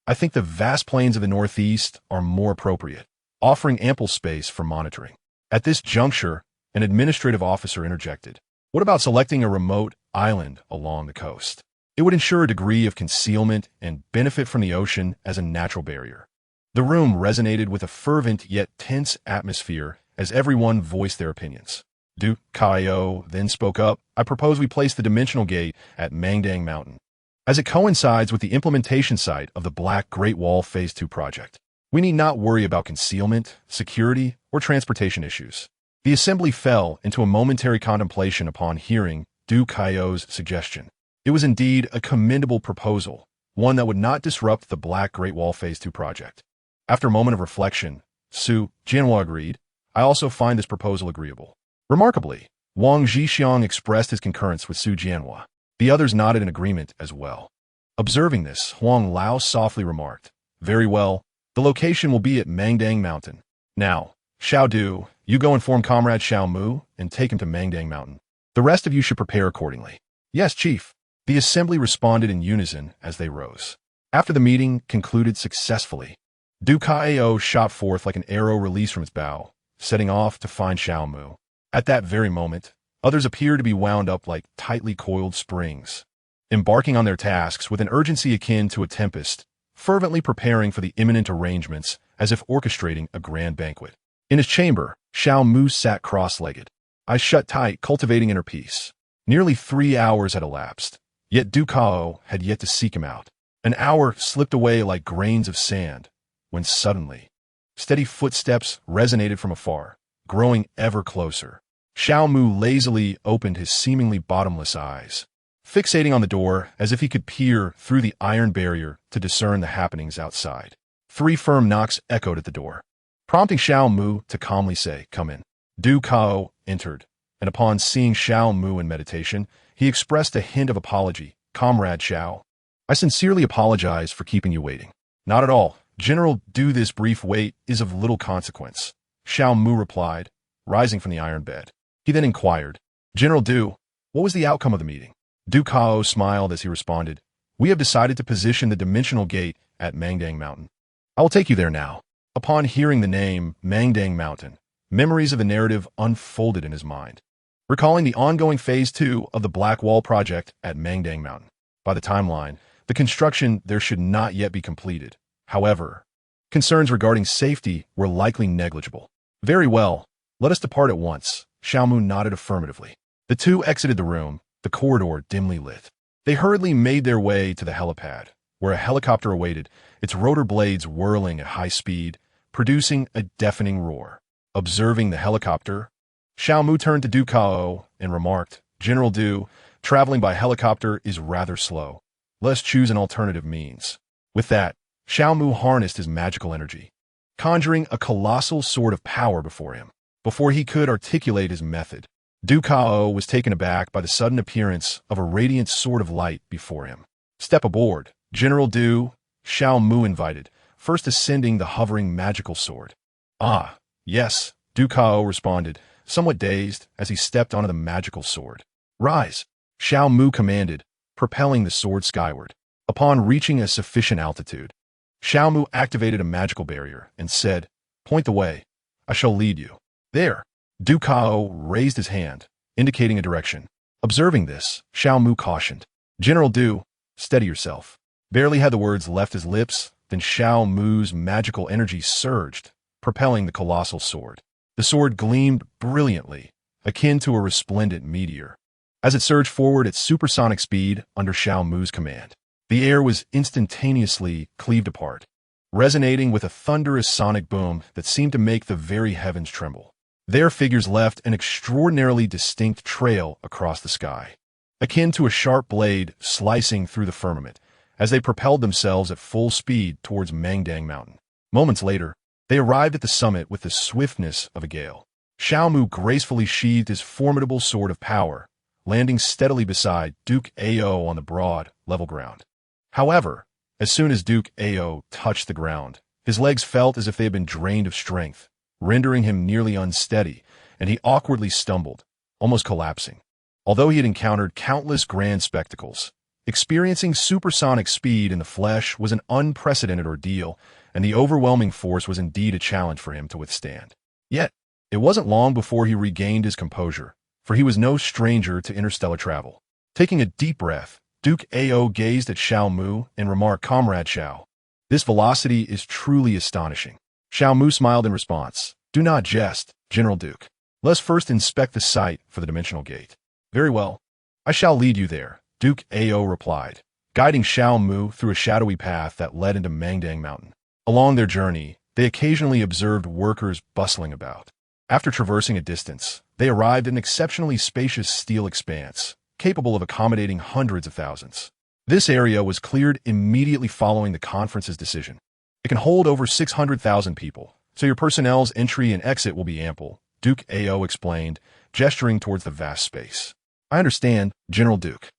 I think the vast plains of the northeast are more appropriate, offering ample space for monitoring. At this juncture, an administrative officer interjected, What about selecting a remote island along the coast? It would ensure a degree of concealment and benefit from the ocean as a natural barrier. The room resonated with a fervent yet tense atmosphere as everyone voiced their opinions. Du Kaio then spoke up, I propose we place the dimensional gate at Mangdang Mountain, as it coincides with the implementation site of the Black Great Wall Phase 2 project. We need not worry about concealment, security, or transportation issues. The assembly fell into a momentary contemplation upon hearing Du Kaio's suggestion. It was indeed a commendable proposal, one that would not disrupt the Black Great Wall Phase 2 project. After a moment of reflection, Su Jianhua agreed, I also find this proposal agreeable. Remarkably, Wang Zhixiang expressed his concurrence with Su Jianhua. The others nodded in agreement as well. Observing this, Huang Lao softly remarked, Very well, the location will be at Mangdang Mountain. Now, Xiao Du, you go inform Comrade Xiao Mu and take him to Mangdang Mountain. The rest of you should prepare accordingly. Yes, Chief. The assembly responded in unison as they rose. After the meeting concluded successfully, Du Kaio shot forth like an arrow released from its bow, setting off to find Xiao Mu. At that very moment, others appeared to be wound up like tightly coiled springs, embarking on their tasks with an urgency akin to a tempest, fervently preparing for the imminent arrangements as if orchestrating a grand banquet. In his chamber, Xiao Mu sat cross-legged, eyes shut tight, cultivating inner peace. Nearly 3 hours had elapsed, yet Du Kao had yet to seek him out. An hour slipped away like grains of sand, when suddenly, steady footsteps resonated from afar, growing ever closer. Xiao Mu lazily opened his seemingly bottomless eyes, fixating on the door as if he could peer through the iron barrier to discern the happenings outside. 3 firm knocks echoed at the door, prompting Xiao Mu to calmly say, Come in. Du Kao entered, and upon seeing Xiao Mu in meditation, he expressed a hint of apology. Comrade Xiao, I sincerely apologize for keeping you waiting. Not at all. General Du, this brief wait is of little consequence, Xiao Mu replied, rising from the iron bed. He then inquired, General Du, what was the outcome of the meeting? Du Kao smiled as he responded, We have decided to position the dimensional gate at Mangdang Mountain. I will take you there now. Upon hearing the name Mangdang Mountain, memories of the narrative unfolded in his mind, recalling the ongoing Phase 2 of the Black Wall project at Mangdang Mountain. By the timeline, the construction there should not yet be completed. However, concerns regarding safety were likely negligible. Very well, let us depart at once. Xiao Mu nodded affirmatively. The two exited the room, the corridor dimly lit. They hurriedly made their way to the helipad, where a helicopter awaited, its rotor blades whirling at high speed, producing a deafening roar. Observing the helicopter, Xiao Mu turned to Du Kao and remarked, General Du, traveling by helicopter is rather slow. Let's choose an alternative means. With that, Xiao Mu harnessed his magical energy, conjuring a colossal sword of power before him. Before he could articulate his method, Du Kao was taken aback by the sudden appearance of a radiant sword of light before him. "Step aboard, General Du," Xiao Mu invited, first ascending the hovering magical sword. "Ah, yes," Du Kao responded, somewhat dazed as he stepped onto the magical sword. "Rise," Xiao Mu commanded, propelling the sword skyward. Upon reaching a sufficient altitude, Xiao Mu activated a magical barrier and said, "Point the way. I shall lead you." "There." Du Kao raised his hand, indicating a direction. Observing this, Xiao Mu cautioned, "General Du, steady yourself." Barely had the words left his lips, then Xiao Mu's magical energy surged, propelling the colossal sword. The sword gleamed brilliantly, akin to a resplendent meteor. As it surged forward at supersonic speed under Xiao Mu's command, the air was instantaneously cleaved apart, resonating with a thunderous sonic boom that seemed to make the very heavens tremble. Their figures left an extraordinarily distinct trail across the sky, akin to a sharp blade slicing through the firmament, as they propelled themselves at full speed towards Mangdang Mountain. Moments later, they arrived at the summit with the swiftness of a gale. Xiao Mu gracefully sheathed his formidable sword of power, landing steadily beside Duke Ao on the broad, level ground. However, as soon as Duke Ao touched the ground, his legs felt as if they had been drained of strength, rendering him nearly unsteady, and he awkwardly stumbled, almost collapsing. Although he had encountered countless grand spectacles, experiencing supersonic speed in the flesh was an unprecedented ordeal, and the overwhelming force was indeed a challenge for him to withstand. Yet, it wasn't long before he regained his composure, for he was no stranger to interstellar travel. Taking a deep breath, Duke Ao gazed at Xiao Mu and remarked, "Comrade Xiao, this velocity is truly astonishing." Xiao Mu smiled in response. "Do not jest, General Duke. Let's first inspect the site for the dimensional gate." "Very well. I shall lead you there," Duke Ao replied, guiding Xiao Mu through a shadowy path that led into Mangdang Mountain. Along their journey, they occasionally observed workers bustling about. After traversing a distance, they arrived at an exceptionally spacious steel expanse, capable of accommodating hundreds of thousands. This area was cleared immediately following the conference's decision. "It can hold over 600,000 people, so your personnel's entry and exit will be ample," Duke Ao explained, gesturing towards the vast space. "I understand, General Duke.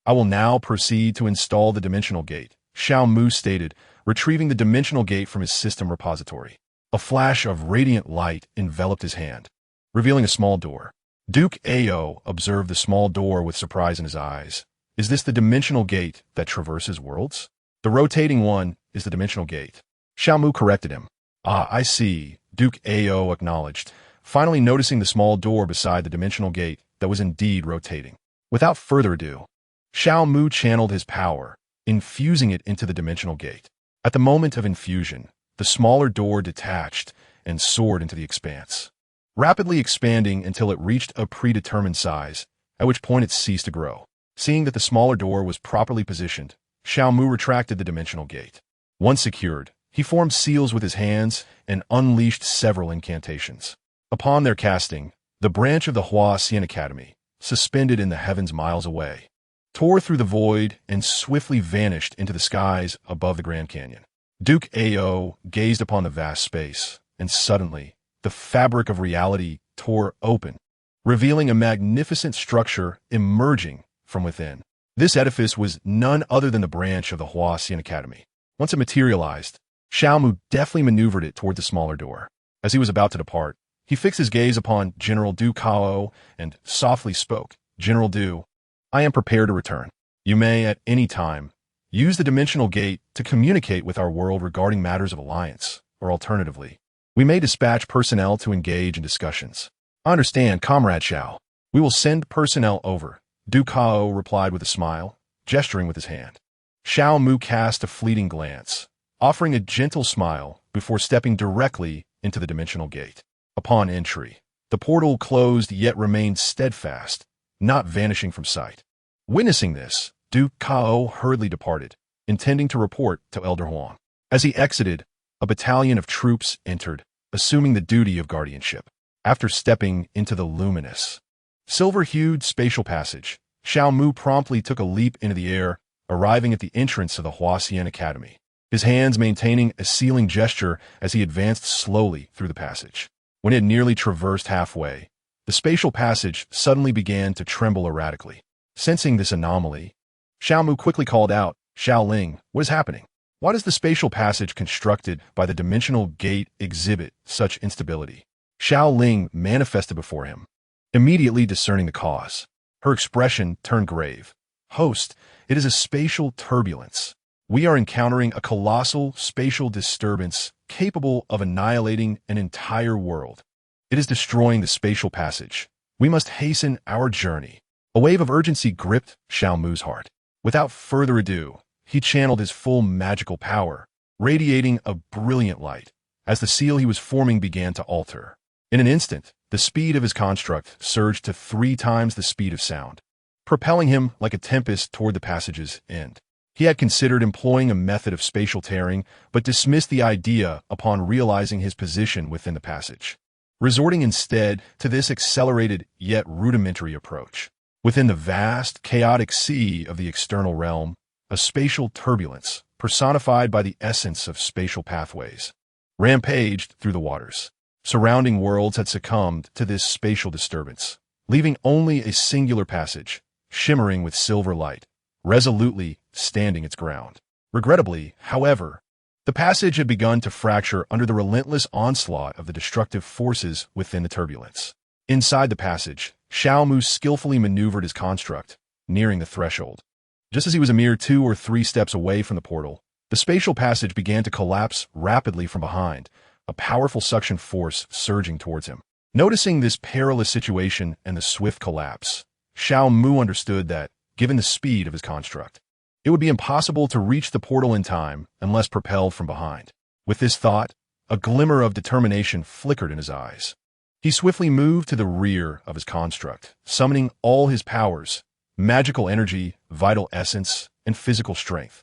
I will now proceed to install the dimensional gate," Xiao Mu stated, retrieving the dimensional gate from his system repository. A flash of radiant light enveloped his hand, revealing a small door. Duke Ao observed the small door with surprise in his eyes. "Is this the dimensional gate that traverses worlds?" "The rotating one is the dimensional gate," Xiao Mu corrected him. "Ah, I see," Duke Ao acknowledged, finally noticing the small door beside the dimensional gate that was indeed rotating. Without further ado, Xiao Mu channeled his power, infusing it into the dimensional gate. At the moment of infusion, the smaller door detached and soared into the expanse, rapidly expanding until it reached a predetermined size, at which point it ceased to grow. Seeing that the smaller door was properly positioned, Xiao Mu retracted the dimensional gate. Once secured, he formed seals with his hands and unleashed several incantations. Upon their casting, the branch of the Huaxian Academy, suspended in the heavens miles away, tore through the void and swiftly vanished into the skies above the Grand Canyon. Duke Ao gazed upon the vast space, and suddenly, the fabric of reality tore open, revealing a magnificent structure emerging from within. This edifice was none other than the branch of the Huaxian Academy. Once it materialized, Xiao Mu deftly maneuvered it toward the smaller door. As he was about to depart, he fixed his gaze upon General Du Kao and softly spoke, "General Du, I am prepared to return. You may, at any time, use the dimensional gate to communicate with our world regarding matters of alliance, or alternatively, we may dispatch personnel to engage in discussions." "I understand, Comrade Xiao. We will send personnel over," Du Kao replied with a smile, gesturing with his hand. Xiao Mu cast a fleeting glance, offering a gentle smile before stepping directly into the dimensional gate. Upon entry, the portal closed yet remained steadfast, not vanishing from sight. Witnessing this, Du Kao hurriedly departed, intending to report to Elder Huang. As he exited, a battalion of troops entered, assuming the duty of guardianship. After stepping into the luminous, silver-hued spatial passage, Xiao Mu promptly took a leap into the air, arriving at the entrance of the Huaxian Academy, his hands maintaining a sealing gesture as he advanced slowly through the passage. When it had nearly traversed halfway, the spatial passage suddenly began to tremble erratically. Sensing this anomaly, Xiaomu quickly called out, "Xiaoling, what is happening? Why does the spatial passage constructed by the dimensional gate exhibit such instability?" Xiaoling manifested before him, immediately discerning the cause. Her expression turned grave. "Host, it is a spatial turbulence. We are encountering a colossal spatial disturbance capable of annihilating an entire world. It is destroying the spatial passage. We must hasten our journey." A wave of urgency gripped Xiaomu's heart. Without further ado, he channeled his full magical power, radiating a brilliant light, as the seal he was forming began to alter. In an instant, the speed of his construct surged to 3 times the speed of sound, propelling him like a tempest toward the passage's end. He had considered employing a method of spatial tearing, but dismissed the idea upon realizing his position within the passage, resorting instead to this accelerated yet rudimentary approach. Within the vast, chaotic sea of the external realm, a spatial turbulence, personified by the essence of spatial pathways, rampaged through the waters. Surrounding worlds had succumbed to this spatial disturbance, leaving only a singular passage, shimmering with silver light, resolutely standing its ground. Regrettably, however, the passage had begun to fracture under the relentless onslaught of the destructive forces within the turbulence. Inside the passage, Xiaomu skillfully maneuvered his construct, nearing the threshold. Just as he was a mere 2 or 3 steps away from the portal, the spatial passage began to collapse rapidly from behind, a powerful suction force surging towards him. Noticing this perilous situation and the swift collapse, Xiaomu understood that, given the speed of his construct, it would be impossible to reach the portal in time unless propelled from behind. With this thought, a glimmer of determination flickered in his eyes. He swiftly moved to the rear of his construct, summoning all his powers, magical energy, vital essence, and physical strength,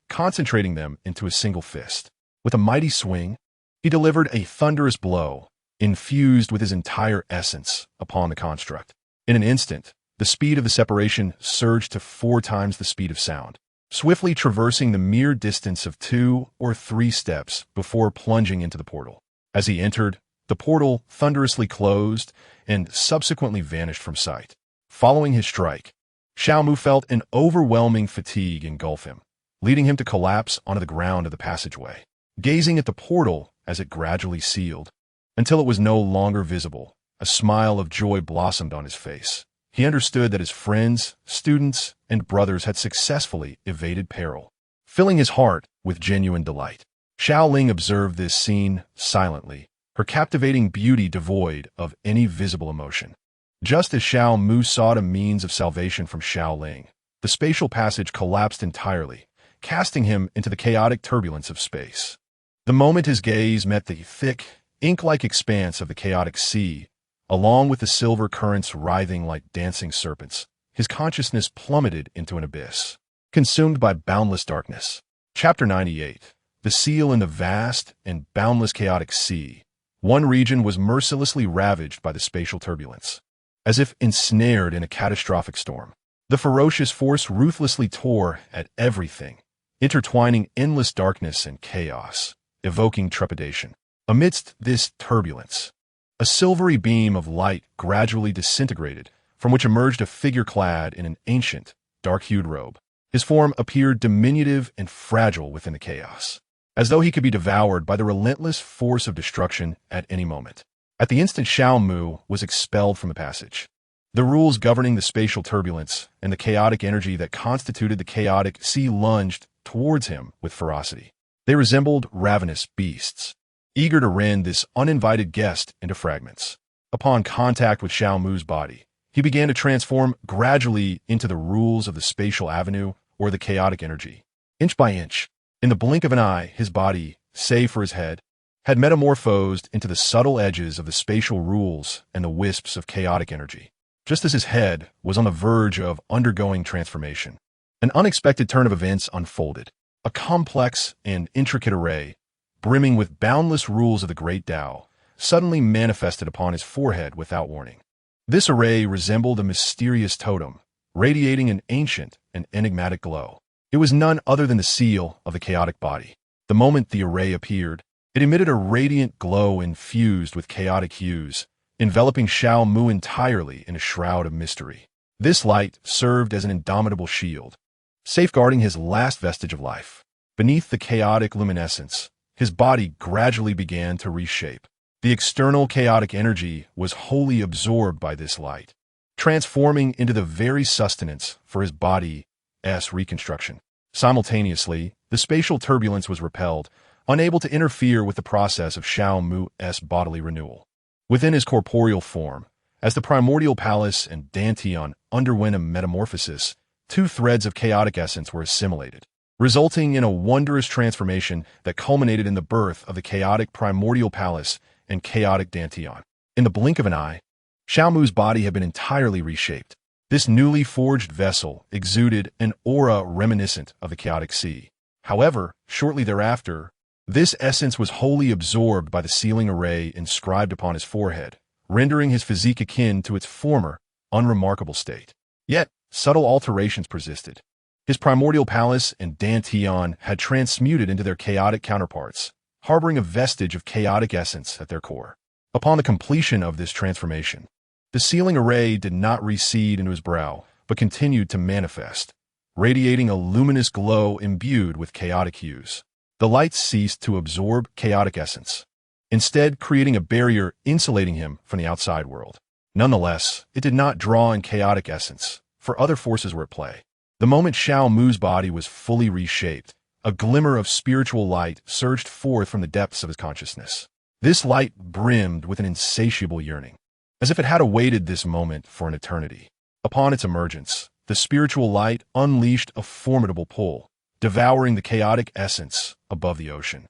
concentrating them into a single fist. With a mighty swing, he delivered a thunderous blow, infused with his entire essence, upon the construct. In an instant, the speed of the separation surged to 4 times the speed of sound, swiftly traversing the mere distance of 2 or 3 steps before plunging into the portal. As he entered, the portal thunderously closed and subsequently vanished from sight. Following his strike, Xiaomu felt an overwhelming fatigue engulf him, leading him to collapse onto the ground of the passageway. Gazing at the portal as it gradually sealed, until it was no longer visible, a smile of joy blossomed on his face. He understood that his friends, students, and brothers had successfully evaded peril, filling his heart with genuine delight. Xiaoling observed this scene silently, her captivating beauty devoid of any visible emotion. Just as Xiaomu sought a means of salvation from Xiaoling, the spatial passage collapsed entirely, casting him into the chaotic turbulence of space. The moment his gaze met the thick, ink-like expanse of the chaotic sea, along with the silver currents writhing like dancing serpents, his consciousness plummeted into an abyss, consumed by boundless darkness. Chapter 98. The Seal in the Vast and Boundless Chaotic Sea. One region was mercilessly ravaged by the spatial turbulence, as if ensnared in a catastrophic storm. The ferocious force ruthlessly tore at everything, intertwining endless darkness and chaos, evoking trepidation. Amidst this turbulence, a silvery beam of light gradually disintegrated, from which emerged a figure clad in an ancient, dark-hued robe. His form appeared diminutive and fragile within the chaos, as though he could be devoured by the relentless force of destruction at any moment. At the instant, Xiaomu was expelled from the passage. The rules governing the spatial turbulence and the chaotic energy that constituted the chaotic sea lunged towards him with ferocity. They resembled ravenous beasts, eager to rend this uninvited guest into fragments. Upon contact with Xiaomu's body, he began to transform gradually into the rules of the spatial avenue or the chaotic energy. Inch by inch, in the blink of an eye, his body, save for his head, had metamorphosed into the subtle edges of the spatial rules and the wisps of chaotic energy. Just as his head was on the verge of undergoing transformation, an unexpected turn of events unfolded. A complex and intricate array, brimming with boundless rules of the great Tao, suddenly manifested upon his forehead without warning. This array resembled a mysterious totem, radiating an ancient and enigmatic glow. It was none other than the seal of the chaotic body. The moment the array appeared, It emitted a radiant glow infused with chaotic hues, enveloping Xiao Mu entirely in a shroud of mystery. This light served as an indomitable shield, safeguarding his last vestige of life. Beneath the chaotic luminescence, his body gradually began to reshape. The external chaotic energy was wholly absorbed by this light, transforming into the very sustenance for his body's reconstruction. Simultaneously, the spatial turbulence was repelled, unable to interfere with the process of Xiao Mu's bodily renewal. Within his corporeal form, as the primordial palace and Dantian underwent a metamorphosis, two threads of chaotic essence were assimilated, resulting in a wondrous transformation that culminated in the birth of the chaotic primordial palace and chaotic Dantian. In the blink of an eye, Xiao Mu's body had been entirely reshaped. This newly forged vessel exuded an aura reminiscent of the chaotic sea. However, shortly thereafter, this essence was wholly absorbed by the sealing array inscribed upon his forehead, rendering his physique akin to its former, unremarkable state. Yet, subtle alterations persisted. His primordial palace and Dantian had transmuted into their chaotic counterparts, harboring a vestige of chaotic essence at their core. Upon the completion of this transformation, the sealing array did not recede into his brow, but continued to manifest, radiating a luminous glow imbued with chaotic hues. The light ceased to absorb chaotic essence, instead creating a barrier insulating him from the outside world. Nonetheless, it did not draw in chaotic essence, for other forces were at play. The moment Xiao Mu's body was fully reshaped, a glimmer of spiritual light surged forth from the depths of his consciousness. This light brimmed with an insatiable yearning, as if it had awaited this moment for an eternity. Upon its emergence, the spiritual light unleashed a formidable pull, devouring the chaotic essence above the ocean,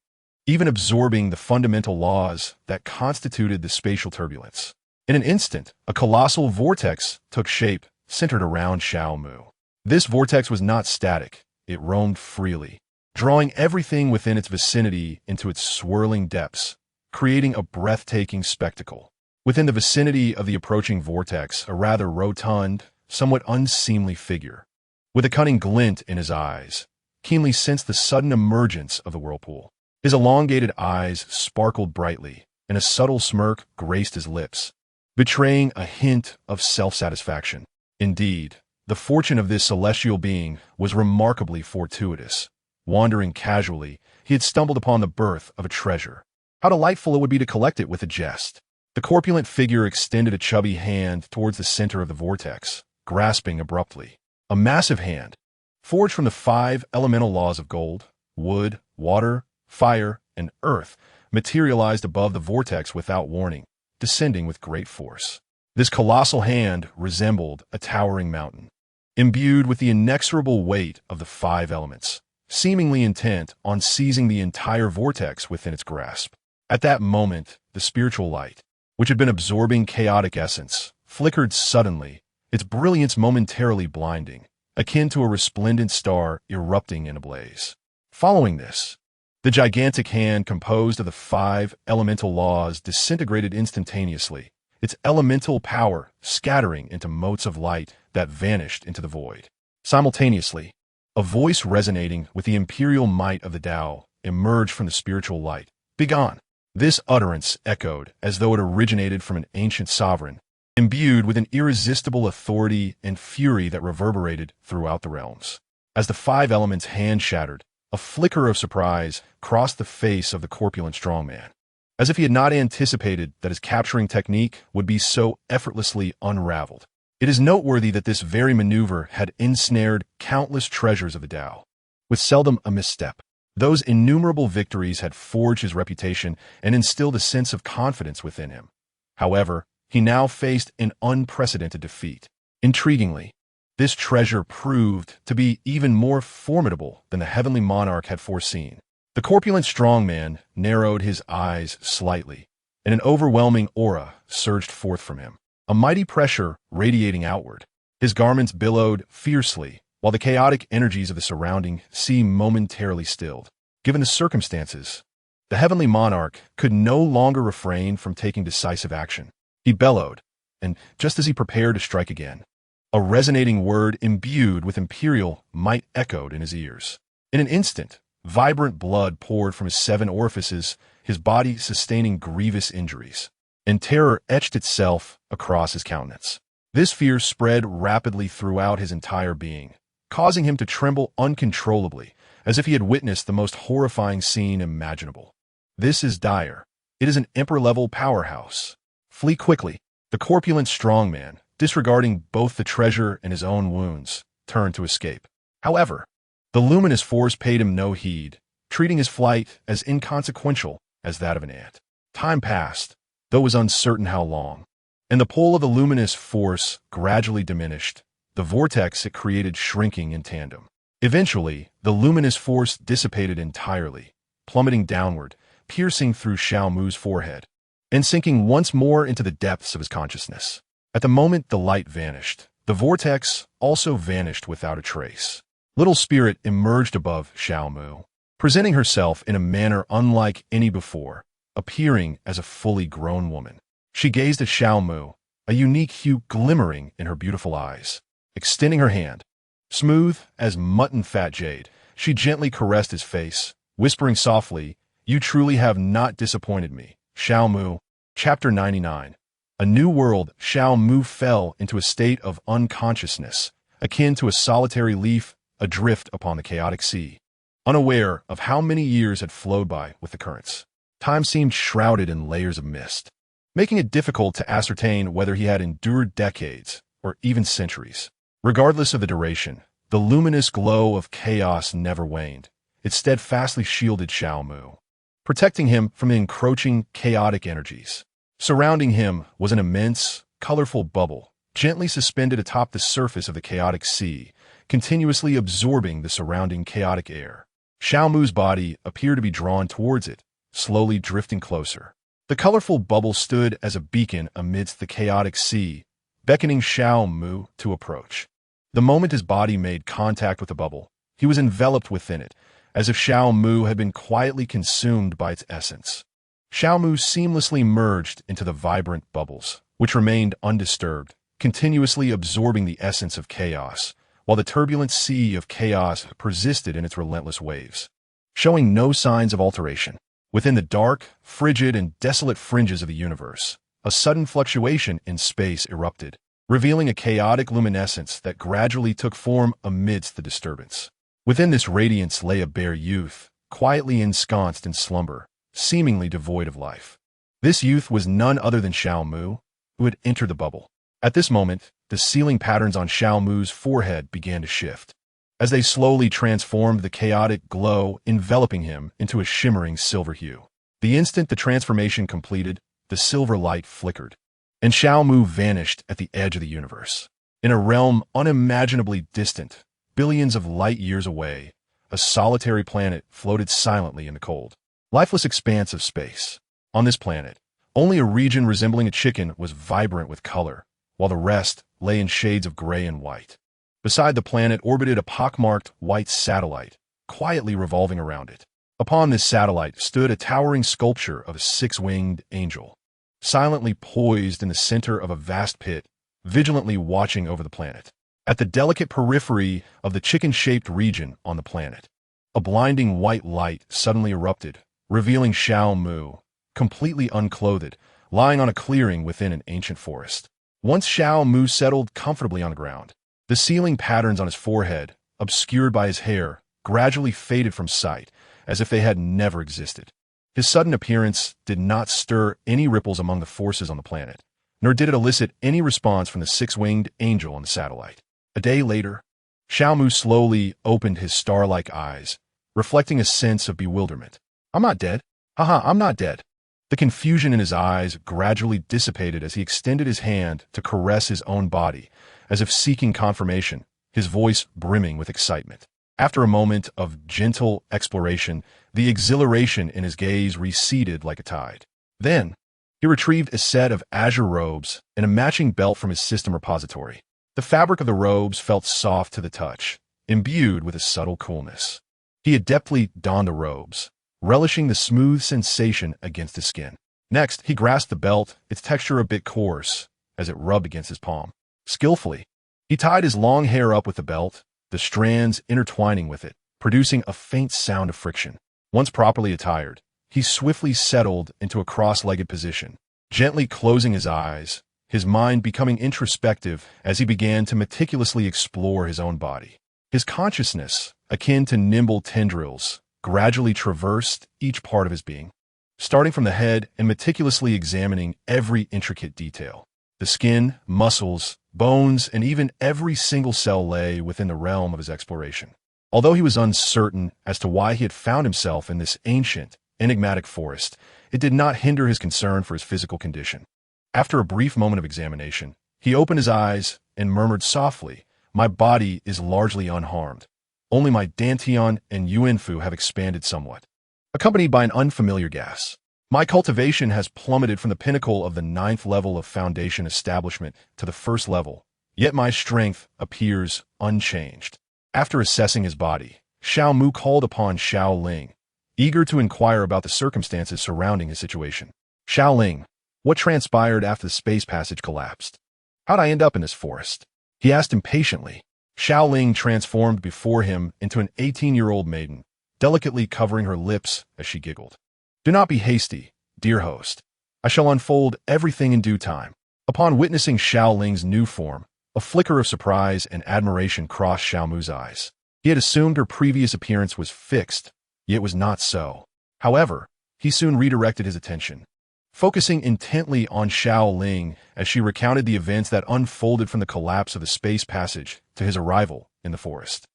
even absorbing the fundamental laws that constituted the spatial turbulence. In an instant, a colossal vortex took shape, centered around Xiao Mu. This vortex was not static, it roamed freely, drawing everything within its vicinity into its swirling depths, creating a breathtaking spectacle. Within the vicinity of the approaching vortex, a rather rotund, somewhat unseemly figure, with a cunning glint in his eyes, keenly sensed the sudden emergence of the whirlpool. His elongated eyes sparkled brightly, and a subtle smirk graced his lips, betraying a hint of self-satisfaction. Indeed, the fortune of this celestial being was remarkably fortuitous. Wandering casually, he had stumbled upon the birth of a treasure. How delightful it would be to collect it with a jest. The corpulent figure extended a chubby hand towards the center of the vortex, grasping abruptly. A massive hand, forged from the 5 elemental laws of gold, wood, water, fire, and earth, materialized above the vortex without warning, descending with great force. This colossal hand resembled a towering mountain, imbued with the inexorable weight of the 5 elements, seemingly intent on seizing the entire vortex within its grasp. At that moment, the spiritual light, which had been absorbing chaotic essence, flickered suddenly, its brilliance momentarily blinding, akin to a resplendent star erupting in a blaze. Following this, the gigantic hand composed of the 5 elemental laws disintegrated instantaneously, its elemental power scattering into motes of light that vanished into the void. Simultaneously, a voice resonating with the imperial might of the Tao emerged from the spiritual light. "Begone!" This utterance echoed as though it originated from an ancient sovereign, imbued with an irresistible authority and fury that reverberated throughout the realms. As the 5 elements' hand shattered, a flicker of surprise crossed the face of the corpulent strongman, as if he had not anticipated that his capturing technique would be so effortlessly unraveled. It is noteworthy that this very maneuver had ensnared countless treasures of the Tao, with seldom a misstep. Those innumerable victories had forged his reputation and instilled a sense of confidence within him. However, he now faced an unprecedented defeat. Intriguingly, this treasure proved to be even more formidable than the heavenly monarch had foreseen. The corpulent strongman narrowed his eyes slightly, and an overwhelming aura surged forth from him, a mighty pressure radiating outward. His garments billowed fiercely, while the chaotic energies of the surrounding sea momentarily stilled. Given the circumstances, the heavenly monarch could no longer refrain from taking decisive action. He bellowed, and just as he prepared to strike again, a resonating word imbued with imperial might echoed in his ears. In an instant, Vibrant blood poured from his 7 orifices, his body sustaining grievous injuries, and terror etched itself across his countenance. This fear spread rapidly throughout his entire being, causing him to tremble uncontrollably, as if he had witnessed the most horrifying scene imaginable. This is dire. It is an emperor-level powerhouse. Flee quickly. The corpulent strongman, disregarding both the treasure and his own wounds, turned to escape. However, the luminous force paid him no heed, treating his flight as inconsequential as that of an ant. Time passed, though it was uncertain how long, and the pull of the luminous force gradually diminished, the vortex it created shrinking in tandem. Eventually, the luminous force dissipated entirely, plummeting downward, piercing through Xiao Mu's forehead, and sinking once more into the depths of his consciousness. At the moment the light vanished, the vortex also vanished without a trace. Little Spirit emerged above Xiao Mu, presenting herself in a manner unlike any before, appearing as a fully grown woman. She gazed at Xiao Mu, a unique hue glimmering in her beautiful eyes. Extending her hand, smooth as mutton-fat jade, she gently caressed his face, whispering softly, "You truly have not disappointed me, Xiao Mu." Chapter 99. A new world. Xiao Mu fell into a state of unconsciousness, akin to a solitary leaf adrift upon the chaotic sea, unaware of how many years had flowed by with the currents. Time seemed shrouded in layers of mist, making it difficult to ascertain whether he had endured decades or even centuries. Regardless of the duration, the luminous glow of chaos never waned. It steadfastly shielded Xiao Mu, protecting him from the encroaching chaotic energies. Surrounding him was an immense, colorful bubble, gently suspended atop the surface of the chaotic sea, continuously absorbing the surrounding chaotic air. Xiao Mu's body appeared to be drawn towards it, slowly drifting closer. The colorful bubble stood as a beacon amidst the chaotic sea, beckoning Xiao Mu to approach. The moment his body made contact with the bubble, he was enveloped within it, as if Xiao Mu had been quietly consumed by its essence. Xiao Mu seamlessly merged into the vibrant bubbles, which remained undisturbed, continuously absorbing the essence of chaos, while the turbulent sea of chaos persisted in its relentless waves, showing no signs of alteration. Within the dark, frigid, and desolate fringes of the universe, a sudden fluctuation in space erupted, revealing a chaotic luminescence that gradually took form amidst the disturbance. Within this radiance lay a bare youth, quietly ensconced in slumber, seemingly devoid of life. This youth was none other than Xiao Mu, who had entered the bubble. At this moment, the sealing patterns on Xiao Mu's forehead began to shift, as they slowly transformed the chaotic glow enveloping him into a shimmering silver hue. The instant the transformation completed, the silver light flickered, and Xiao Mu vanished at the edge of the universe. In a realm unimaginably distant, billions of light years away, a solitary planet floated silently in the cold, lifeless expanse of space. On this planet, only a region resembling a chicken was vibrant with color, while the rest lay in shades of gray and white. Beside the planet orbited a pockmarked white satellite, quietly revolving around it. Upon this satellite stood a towering sculpture of a 6-winged angel, silently poised in the center of a vast pit, vigilantly watching over the planet. At the delicate periphery of the chicken-shaped region on the planet, a blinding white light suddenly erupted, revealing Xiao Mu, completely unclothed, lying on a clearing within an ancient forest. Once Xiao Mu settled comfortably on the ground, the sealing patterns on his forehead, obscured by his hair, gradually faded from sight, as if they had never existed. His sudden appearance did not stir any ripples among the forces on the planet, nor did it elicit any response from the 6-winged angel on the satellite. A day later, Xiao Mu slowly opened his star-like eyes, reflecting a sense of bewilderment. "I'm not dead. Haha, I'm not dead." The confusion in his eyes gradually dissipated as he extended his hand to caress his own body, as if seeking confirmation, his voice brimming with excitement. After a moment of gentle exploration, the exhilaration in his gaze receded like a tide. Then, he retrieved a set of azure robes and a matching belt from his system repository. The fabric of the robes felt soft to the touch, imbued with a subtle coolness. He adeptly donned the robes, relishing the smooth sensation against his skin. Next, he grasped the belt, its texture a bit coarse, as it rubbed against his palm. Skillfully, he tied his long hair up with the belt, the strands intertwining with it, producing a faint sound of friction. Once properly attired, he swiftly settled into a cross-legged position, gently closing his eyes, his mind becoming introspective as he began to meticulously explore his own body. His consciousness, akin to nimble tendrils, gradually traversed each part of his being, starting from the head and meticulously examining every intricate detail. The skin, muscles, bones, and even every single cell lay within the realm of his exploration. Although he was uncertain as to why he had found himself in this ancient, enigmatic forest, it did not hinder his concern for his physical condition. After a brief moment of examination, he opened his eyes and murmured softly, "My body is largely unharmed. Only my dantian and yuanfu have expanded somewhat, accompanied by an unfamiliar gas. My cultivation has plummeted from the pinnacle of the 9th level of foundation establishment to the 1st level, yet my strength appears unchanged." After assessing his body, Xiao Mu called upon Xiao Ling, eager to inquire about the circumstances surrounding his situation. "Xiao Ling, what transpired after the space passage collapsed? How'd I end up in this forest?" he asked impatiently. Xiao Ling transformed before him into an 18-year-old maiden, delicately covering her lips as she giggled. "Do not be hasty, dear host. I shall unfold everything in due time." Upon witnessing Xiao Ling's new form, a flicker of surprise and admiration crossed Xiao Mu's eyes. He had assumed her previous appearance was fixed, yet it was not so. However, he soon redirected his attention, focusing intently on Xiao Ling as she recounted the events that unfolded from the collapse of the space passage to his arrival in the forest.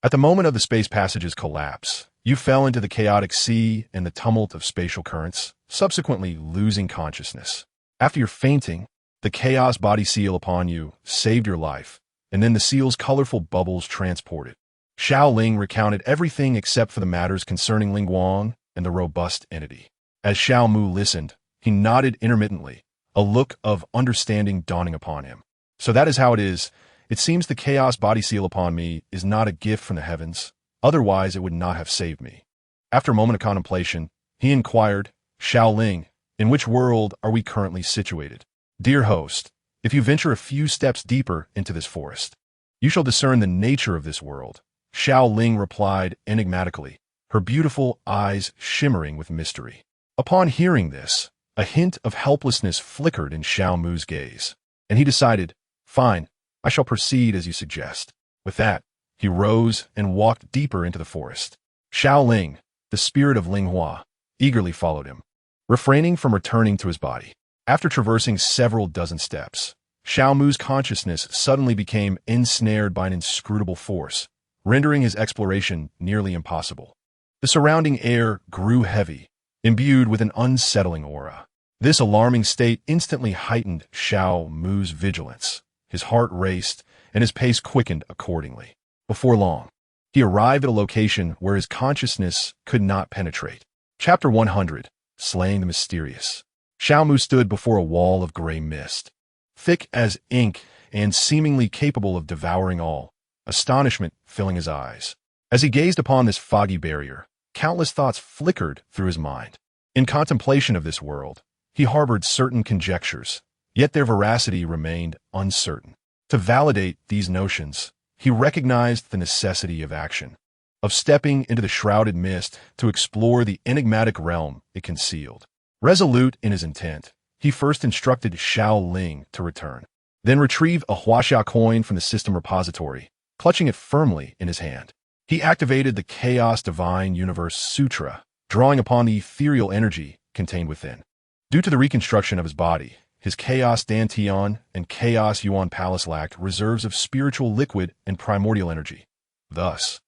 "At the moment of the space passage's collapse, you fell into the chaotic sea and the tumult of spatial currents, subsequently losing consciousness. After your fainting, the chaos body seal upon you saved your life, and then the seal's colorful bubbles transported." Xiao Ling recounted everything except for the matters concerning Ling Guang and the robust entity. As Xiao Mu listened, he nodded intermittently, a look of understanding dawning upon him. "So that is how it is. It seems the chaos body seal upon me is not a gift from the heavens. Otherwise, it would not have saved me." After a moment of contemplation, he inquired, "Xiao Ling, in which world are we currently situated?" "Dear host, if you venture a few steps deeper into this forest, you shall discern the nature of this world," Xiao Ling replied enigmatically, her beautiful eyes shimmering with mystery. Upon hearing this, a hint of helplessness flickered in Xiao Mu's gaze, and he decided, "Fine, I shall proceed as you suggest." With that, he rose and walked deeper into the forest. Xiao Ling, the spirit of Ling Hua, eagerly followed him, refraining from returning to his body. After traversing several dozen steps, Xiao Mu's consciousness suddenly became ensnared by an inscrutable force, rendering his exploration nearly impossible. The surrounding air grew heavy, imbued with an unsettling aura. This alarming state instantly heightened Xiao Mu's vigilance. His heart raced, and his pace quickened accordingly. Before long, he arrived at a location where his consciousness could not penetrate. Chapter 100, Slaying the Mysterious. Xiao Mu stood before a wall of gray mist, thick as ink and seemingly capable of devouring all, astonishment filling his eyes. As he gazed upon this foggy barrier, countless thoughts flickered through his mind. In contemplation of this world, he harbored certain conjectures, yet their veracity remained uncertain. To validate these notions, he recognized the necessity of action, of stepping into the shrouded mist to explore the enigmatic realm it concealed. Resolute in his intent, he first instructed Xiao Ling to return, then retrieve a Huaxia coin from the system repository, clutching it firmly in his hand. He activated the Chaos Divine Universe Sutra, drawing upon the ethereal energy contained within. Due to the reconstruction of his body, his Chaos Dantian and Chaos Yuan Palace lacked reserves of spiritual liquid and primordial energy. Thus,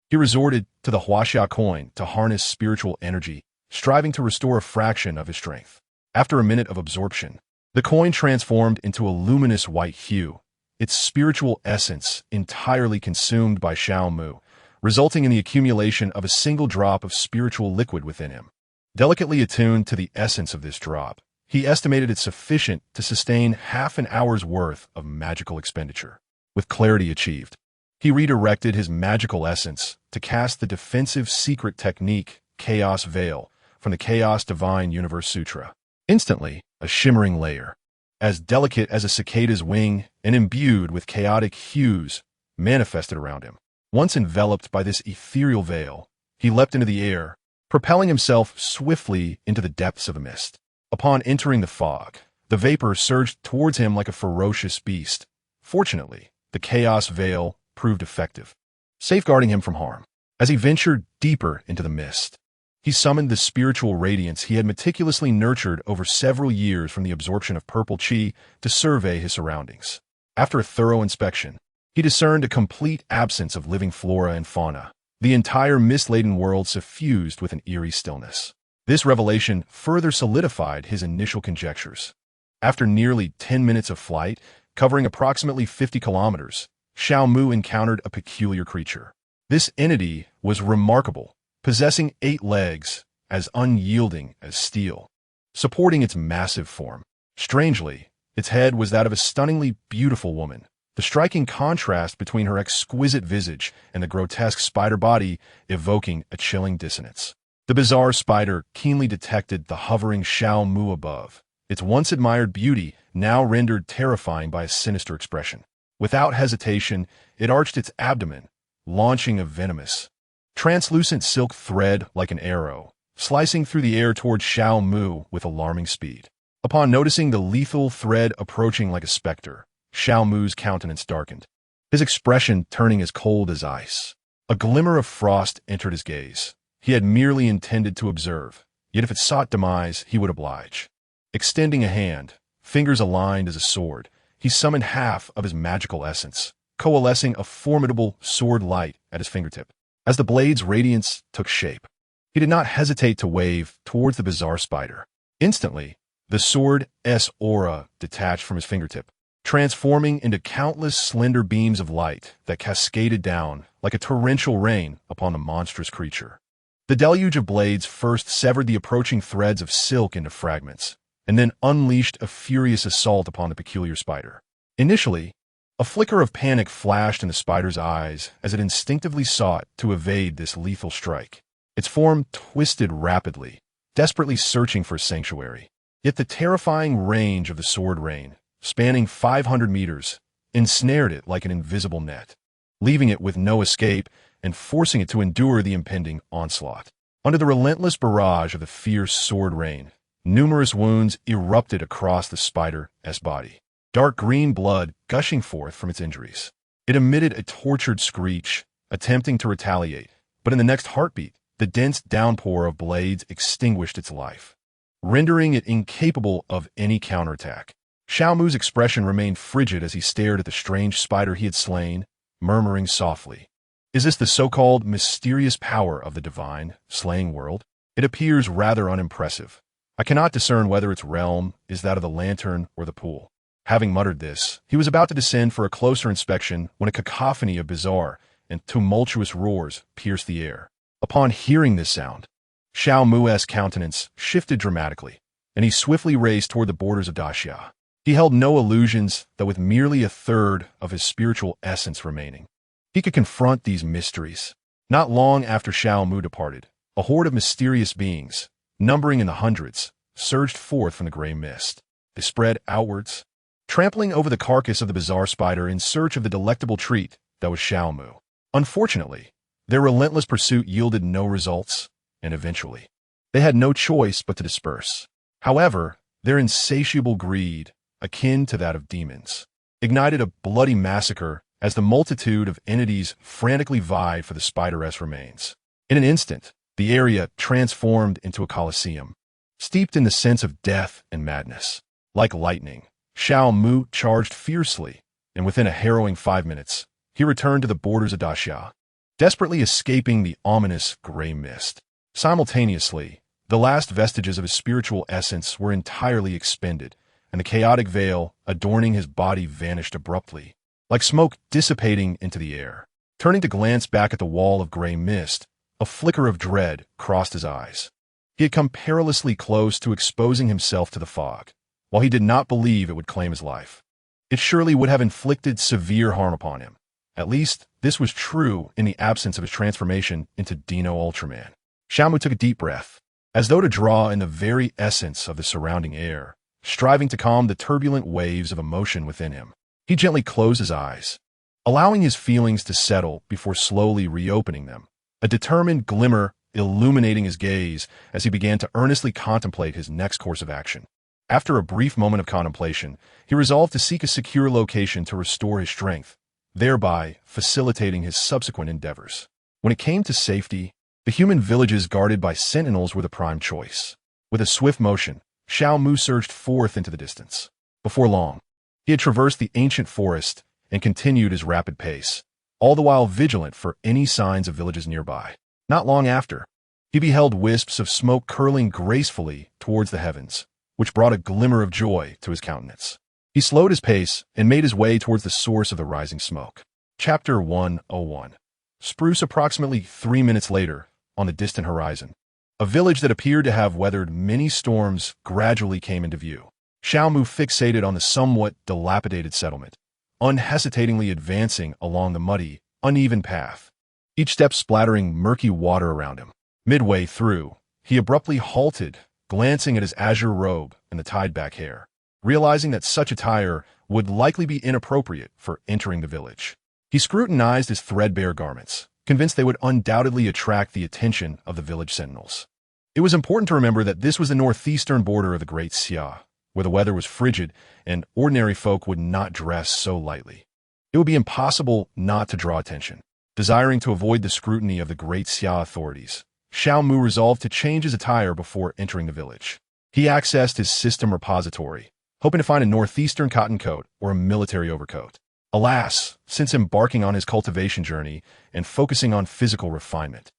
he resorted to the Huaxia coin to harness spiritual energy, striving to restore a fraction of his strength. After a minute of absorption, the coin transformed into a luminous white hue, its spiritual essence entirely consumed by Xiao Mu, resulting in the accumulation of a single drop of spiritual liquid within him. Delicately attuned to the essence of this drop, he estimated it sufficient to sustain half an hour's worth of magical expenditure. With clarity achieved, he redirected his magical essence to cast the defensive secret technique Chaos Veil from the Chaos Divine Universe Sutra. Instantly, a shimmering layer, as delicate as a cicada's wing and imbued with chaotic hues, manifested around him. Once enveloped by this ethereal veil, he leapt into the air, propelling himself swiftly into the depths of the mist. Upon entering the fog, the vapor surged towards him like a ferocious beast. Fortunately, the chaos veil proved effective, safeguarding him from harm. As he ventured deeper into the mist, he summoned the spiritual radiance he had meticulously nurtured over several years from the absorption of purple chi to survey his surroundings. After a thorough inspection, he discerned a complete absence of living flora and fauna, the entire mist-laden world suffused with an eerie stillness. This revelation further solidified his initial conjectures. After nearly 10 minutes of flight, covering approximately 50 kilometers, Xiao Mu encountered a peculiar creature. This entity was remarkable, possessing 8 legs, as unyielding as steel, supporting its massive form. Strangely, its head was that of a stunningly beautiful woman, the striking contrast between her exquisite visage and the grotesque spider body evoking a chilling dissonance. The bizarre spider keenly detected the hovering Xiao Mu above, its once admired beauty now rendered terrifying by a sinister expression. Without hesitation, it arched its abdomen, launching a venomous, translucent silk thread like an arrow, slicing through the air toward Xiao Mu with alarming speed. Upon noticing the lethal thread approaching like a specter, Xiao Mu's countenance darkened, his expression turning as cold as ice. A glimmer of frost entered his gaze. He had merely intended to observe, yet if it sought demise, he would oblige. Extending a hand, fingers aligned as a sword, he summoned half of his magical essence, coalescing a formidable sword light at his fingertip. As the blade's radiance took shape, he did not hesitate to wave towards the bizarre spider. Instantly, the sword's aura detached from his fingertip, transforming into countless slender beams of light that cascaded down like a torrential rain upon the monstrous creature. The deluge of blades first severed the approaching threads of silk into fragments, and then unleashed a furious assault upon the peculiar spider. Initially, a flicker of panic flashed in the spider's eyes as it instinctively sought to evade this lethal strike. Its form twisted rapidly, desperately searching for sanctuary. Yet the terrifying range of the sword rain, spanning 500 meters, ensnared it like an invisible net, leaving it with no escape and forcing it to endure the impending onslaught. Under the relentless barrage of the fierce sword rain, numerous wounds erupted across the spider's body, dark green blood gushing forth from its injuries. It emitted a tortured screech, attempting to retaliate, but in the next heartbeat, the dense downpour of blades extinguished its life, rendering it incapable of any counterattack. Xiao Mu's expression remained frigid as he stared at the strange spider he had slain, murmuring softly, "Is this the so-called mysterious power of the divine, slaying world? It appears rather unimpressive. I cannot discern whether its realm is that of the lantern or the pool." Having muttered this, he was about to descend for a closer inspection when a cacophony of bizarre and tumultuous roars pierced the air. Upon hearing this sound, Xiao Mu's countenance shifted dramatically, and he swiftly raced toward the borders of Daxia. He held no illusions that with merely a third of his spiritual essence remaining, he could confront these mysteries. Not long after Xiao Mu departed, a horde of mysterious beings, numbering in the hundreds, surged forth from the gray mist. They spread outwards, trampling over the carcass of the bizarre spider in search of the delectable treat that was Xiao Mu. Unfortunately, their relentless pursuit yielded no results, and eventually, they had no choice but to disperse. However, their insatiable greed, akin to that of demons, ignited a bloody massacre as the multitude of entities frantically vied for the spider's remains. In an instant, the area transformed into a coliseum, steeped in the sense of death and madness. Like lightning, Xiao Mu charged fiercely, and within a harrowing 5 minutes, he returned to the borders of Daxia, desperately escaping the ominous gray mist. Simultaneously, the last vestiges of his spiritual essence were entirely expended, and the chaotic veil adorning his body vanished abruptly, like smoke dissipating into the air. Turning to glance back at the wall of gray mist, a flicker of dread crossed his eyes. He had come perilously close to exposing himself to the fog, while he did not believe it would claim his life. It surely would have inflicted severe harm upon him. At least, this was true in the absence of his transformation into Dino Ultraman. Xiao Mu took a deep breath, as though to draw in the very essence of the surrounding air, striving to calm the turbulent waves of emotion within him. He gently closed his eyes, allowing his feelings to settle before slowly reopening them, a determined glimmer illuminating his gaze as he began to earnestly contemplate his next course of action. After a brief moment of contemplation, he resolved to seek a secure location to restore his strength, thereby facilitating his subsequent endeavors. When it came to safety, the human villages guarded by sentinels were the prime choice. With a swift motion, Xiao Mu surged forth into the distance. Before long, he had traversed the ancient forest and continued his rapid pace, all the while vigilant for any signs of villages nearby. Not long after, he beheld wisps of smoke curling gracefully towards the heavens, which brought a glimmer of joy to his countenance. He slowed his pace and made his way towards the source of the rising smoke. Chapter 101. Spruce. Approximately 3 minutes later, on the distant horizon, a village that appeared to have weathered many storms gradually came into view. Xiao Mu fixated on the somewhat dilapidated settlement, unhesitatingly advancing along the muddy, uneven path, each step splattering murky water around him. Midway through, he abruptly halted, glancing at his azure robe and the tied-back hair, realizing that such attire would likely be inappropriate for entering the village. He scrutinized his threadbare garments, convinced they would undoubtedly attract the attention of the village sentinels. It was important to remember that this was the northeastern border of the Great Xia, where the weather was frigid and ordinary folk would not dress so lightly. It would be impossible not to draw attention. Desiring to avoid the scrutiny of the Great Xia authorities, Xiao Mu resolved to change his attire before entering the village. He accessed his system repository, hoping to find a northeastern cotton coat or a military overcoat. Alas, since embarking on his cultivation journey and focusing on physical refinement,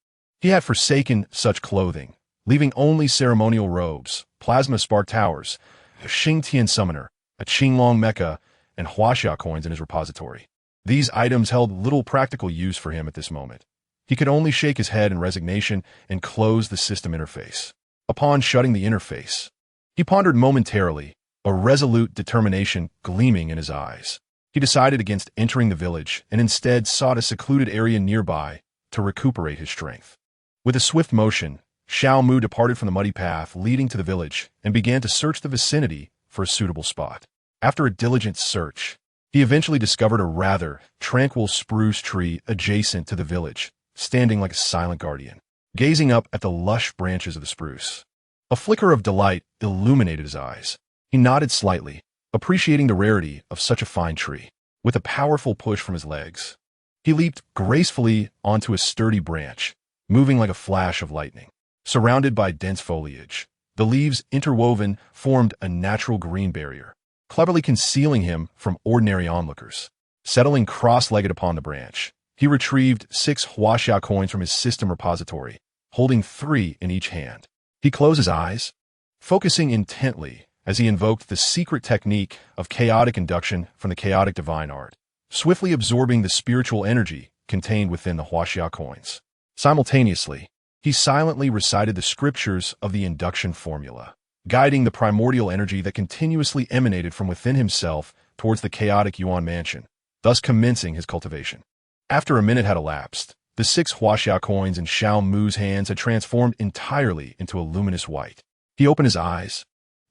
he had forsaken such clothing, leaving only ceremonial robes, plasma spark towers, a Xingtian summoner, a Qinglong mecha, and Huaxia coins in his repository. These items held little practical use for him at this moment. He could only shake his head in resignation and close the system interface. Upon shutting the interface, he pondered momentarily, a resolute determination gleaming in his eyes. He decided against entering the village and instead sought a secluded area nearby to recuperate his strength. With a swift motion, Xiao Mu departed from the muddy path leading to the village and began to search the vicinity for a suitable spot. After a diligent search, he eventually discovered a rather tranquil spruce tree adjacent to the village, standing like a silent guardian, gazing up at the lush branches of the spruce. A flicker of delight illuminated his eyes. He nodded slightly, appreciating the rarity of such a fine tree. With a powerful push from his legs, he leaped gracefully onto a sturdy branch, moving like a flash of lightning. Surrounded by dense foliage, the leaves interwoven formed a natural green barrier, cleverly concealing him from ordinary onlookers. Settling cross-legged upon the branch, he retrieved 6 Huaxia coins from his system repository, holding 3 in each hand. He closed his eyes, focusing intently as he invoked the secret technique of chaotic induction from the chaotic divine art, swiftly absorbing the spiritual energy contained within the Huaxia coins. Simultaneously, he silently recited the scriptures of the induction formula, guiding the primordial energy that continuously emanated from within himself towards the chaotic Yuan mansion, thus commencing his cultivation. After a minute had elapsed, the 6 Huaxia coins in Xiao Mu's hands had transformed entirely into a luminous white. He opened his eyes,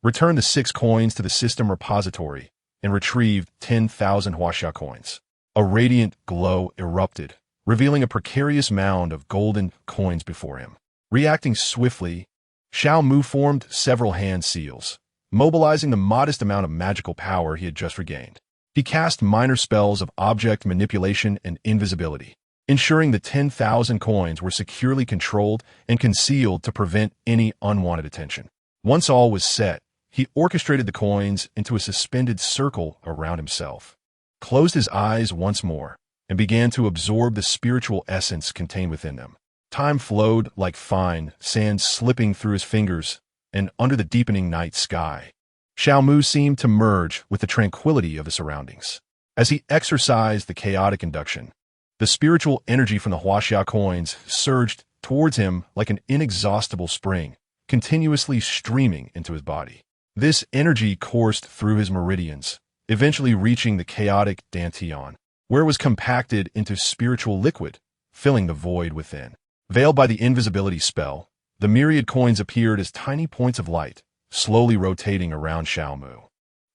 returned the 6 coins to the system repository, and retrieved 10,000 Huaxia coins. A radiant glow erupted, revealing a precarious mound of golden coins before him. Reacting swiftly, Xiao Mu formed several hand seals, mobilizing the modest amount of magical power he had just regained. He cast minor spells of object manipulation and invisibility, ensuring the 10,000 coins were securely controlled and concealed to prevent any unwanted attention. Once all was set, he orchestrated the coins into a suspended circle around himself, closed his eyes once more, and began to absorb the spiritual essence contained within them. Time flowed like fine sand slipping through his fingers and under the deepening night sky. Xiao Mu seemed to merge with the tranquility of the surroundings. As he exercised the chaotic induction, the spiritual energy from the Huaxia coins surged towards him like an inexhaustible spring, continuously streaming into his body. This energy coursed through his meridians, eventually reaching the chaotic dantian, where it was compacted into spiritual liquid, filling the void within. Veiled by the invisibility spell, the myriad coins appeared as tiny points of light, slowly rotating around Xiao Mu.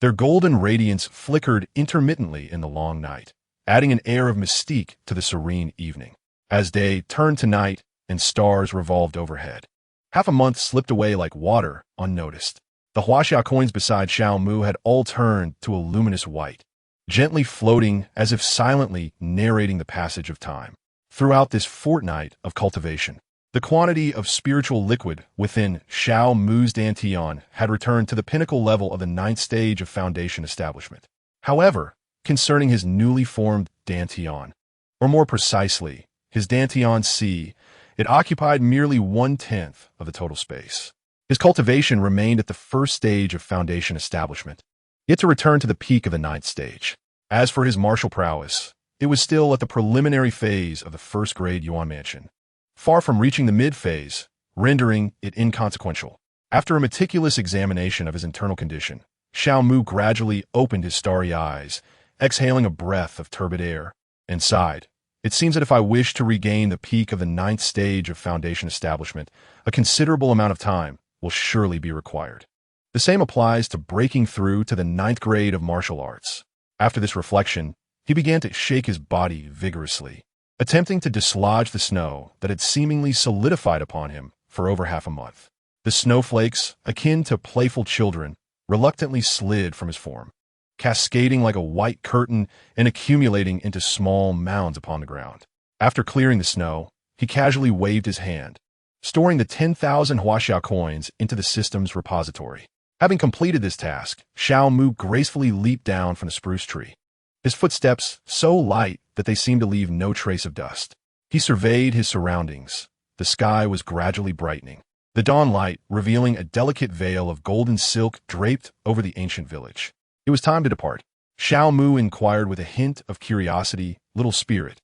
Their golden radiance flickered intermittently in the long night, adding an air of mystique to the serene evening. As day turned to night and stars revolved overhead, half a month slipped away like water, unnoticed. The Huaxia coins beside Xiao Mu had all turned to a luminous white, gently floating as if silently narrating the passage of time. Throughout this fortnight of cultivation, the quantity of spiritual liquid within Xiao Mu's dantian had returned to the pinnacle level of the 9th stage of foundation establishment. However, concerning his newly formed dantian, or more precisely, his dantian C, it occupied merely 1/10 of the total space. His cultivation remained at the 1st stage of foundation establishment, yet to return to the peak of the 9th stage. As for his martial prowess, it was still at the preliminary phase of the 1st-grade Yuan Mansion, far from reaching the mid-phase, rendering it inconsequential. After a meticulous examination of his internal condition, Xiao Mu gradually opened his starry eyes, exhaling a breath of turbid air, and sighed. It seems that if I wish to regain the peak of the 9th stage of foundation establishment, a considerable amount of time will surely be required. The same applies to breaking through to the 9th grade of martial arts. After this reflection, he began to shake his body vigorously, attempting to dislodge the snow that had seemingly solidified upon him for over half a month. The snowflakes, akin to playful children, reluctantly slid from his form, cascading like a white curtain and accumulating into small mounds upon the ground. After clearing the snow, he casually waved his hand, storing the 10,000 Huaxia coins into the system's repository. Having completed this task, Xiao Mu gracefully leaped down from the spruce tree, his footsteps so light that they seemed to leave no trace of dust. He surveyed his surroundings. The sky was gradually brightening, the dawn light revealing a delicate veil of golden silk draped over the ancient village. It was time to depart. Xiao Mu inquired with a hint of curiosity, "Little spirit,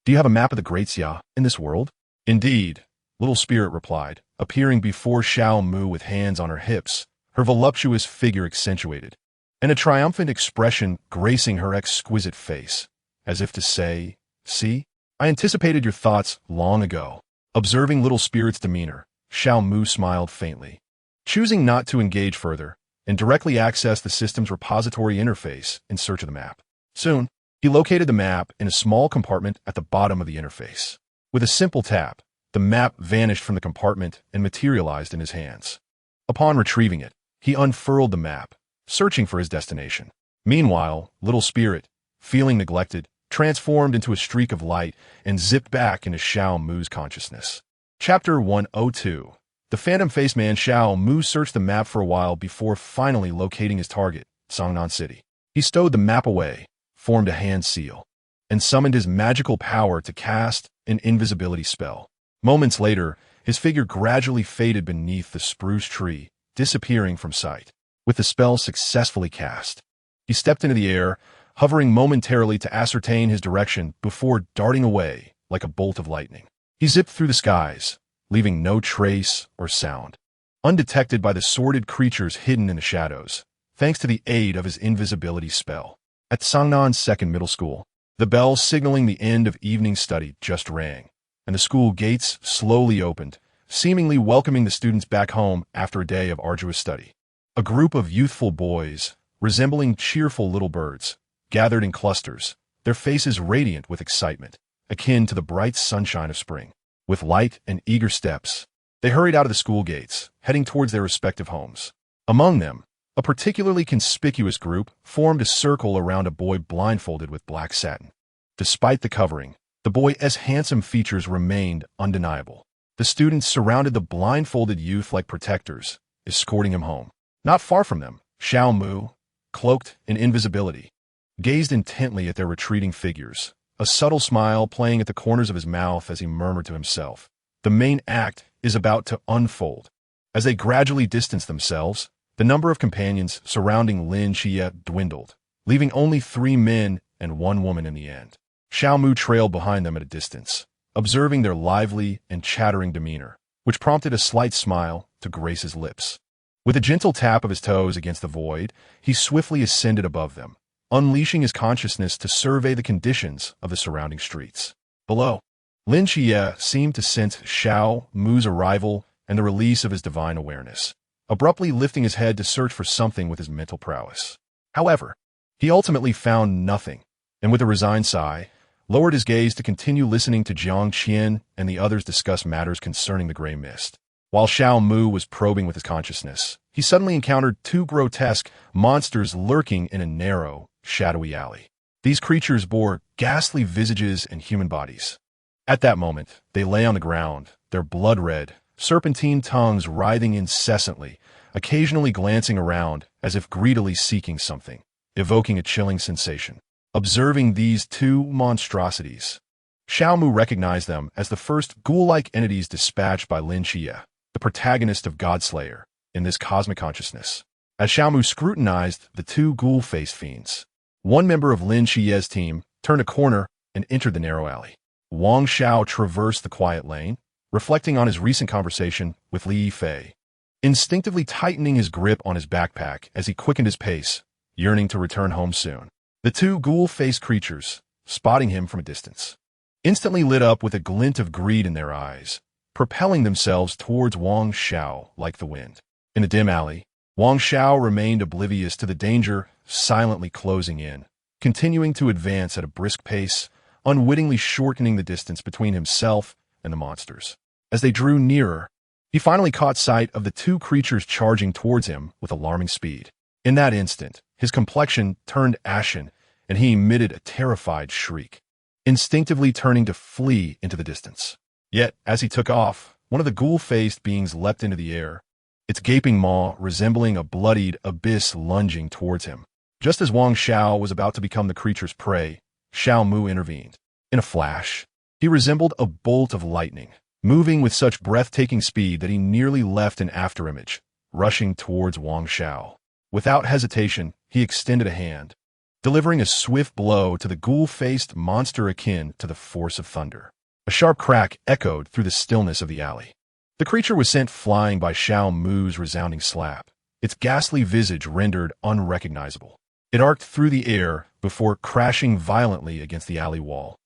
do you have a map of the Great Xia in this world?" "Indeed," Little Spirit replied, appearing before Xiao Mu with hands on her hips, her voluptuous figure accentuated, and a triumphant expression gracing her exquisite face, as if to say, "See, I anticipated your thoughts long ago." Observing Little Spirit's demeanor, Xiao Mu smiled faintly, choosing not to engage further, and directly access the system's repository interface in search of the map. Soon, he located the map in a small compartment at the bottom of the interface. With a simple tap, the map vanished from the compartment and materialized in his hands. Upon retrieving it, he unfurled the map, searching for his destination. Meanwhile, Little Spirit, feeling neglected, transformed into a streak of light and zipped back into Xiao Mu's consciousness. Chapter 102. The phantom-faced man Xiao Mu searched the map for a while before finally locating his target, Songnan City. He stowed the map away, formed a hand seal, and summoned his magical power to cast an invisibility spell. Moments later, his figure gradually faded beneath the spruce tree, disappearing from sight. With the spell successfully cast, he stepped into the air, hovering momentarily to ascertain his direction before darting away like a bolt of lightning. He zipped through the skies, leaving no trace or sound, undetected by the sordid creatures hidden in the shadows, thanks to the aid of his invisibility spell. At Sangnan's second middle school, the bell signaling the end of evening study just rang, and the school gates slowly opened, seemingly welcoming the students back home after a day of arduous study. A group of youthful boys, resembling cheerful little birds, gathered in clusters, their faces radiant with excitement, akin to the bright sunshine of spring. With light and eager steps, they hurried out of the school gates, heading towards their respective homes. Among them, a particularly conspicuous group formed a circle around a boy blindfolded with black satin. Despite the covering, the boy's handsome features remained undeniable. The students surrounded the blindfolded youth like protectors, escorting him home. Not far from them, Xiao Mu, cloaked in invisibility, gazed intently at their retreating figures, a subtle smile playing at the corners of his mouth as he murmured to himself, "The main act is about to unfold." As they gradually distanced themselves, the number of companions surrounding Lin Xie dwindled, leaving only 3 men and 1 woman in the end. Xiao Mu trailed behind them at a distance, observing their lively and chattering demeanor, which prompted a slight smile to grace his lips. With a gentle tap of his toes against the void, he swiftly ascended above them, unleashing his consciousness to survey the conditions of the surrounding streets. Below, Lin Xie seemed to sense Xiao Mu's arrival and the release of his divine awareness, abruptly lifting his head to search for something with his mental prowess. However, he ultimately found nothing, and with a resigned sigh, lowered his gaze to continue listening to Jiang Qian and the others discuss matters concerning the gray mist. While Xiao Mu was probing with his consciousness, he suddenly encountered two grotesque monsters lurking in a narrow, shadowy alley. These creatures bore ghastly visages and human bodies. At that moment, they lay on the ground, their blood-red, serpentine tongues writhing incessantly, occasionally glancing around as if greedily seeking something, evoking a chilling sensation. Observing these two monstrosities, Xiao Mu recognized them as the first ghoul-like entities dispatched by Lin Xie, the protagonist of Godslayer, in this cosmic consciousness. As Xiao Mu scrutinized the two ghoul-faced fiends, one member of Lin Xie's team turned a corner and entered the narrow alley. Wang Xiao traversed the quiet lane, reflecting on his recent conversation with Li Yifei, instinctively tightening his grip on his backpack as he quickened his pace, yearning to return home soon. The two ghoul-faced creatures, spotting him from a distance, instantly lit up with a glint of greed in their eyes, propelling themselves towards Wang Xiao like the wind. In the dim alley, Wang Xiao remained oblivious to the danger silently closing in, continuing to advance at a brisk pace, unwittingly shortening the distance between himself and the monsters. As they drew nearer, he finally caught sight of the two creatures charging towards him with alarming speed. In that instant, his complexion turned ashen, and he emitted a terrified shriek, instinctively turning to flee into the distance. Yet, as he took off, one of the ghoul-faced beings leapt into the air, its gaping maw resembling a bloodied abyss lunging towards him. Just as Wang Xiao was about to become the creature's prey, Xiao Mu intervened. In a flash, he resembled a bolt of lightning, moving with such breathtaking speed that he nearly left an afterimage, rushing towards Wang Xiao. Without hesitation, he extended a hand, delivering a swift blow to the ghoul-faced monster akin to the force of thunder. A sharp crack echoed through the stillness of the alley. The creature was sent flying by Xiao Mu's resounding slap, its ghastly visage rendered unrecognizable. It arced through the air before crashing violently against the alley wall,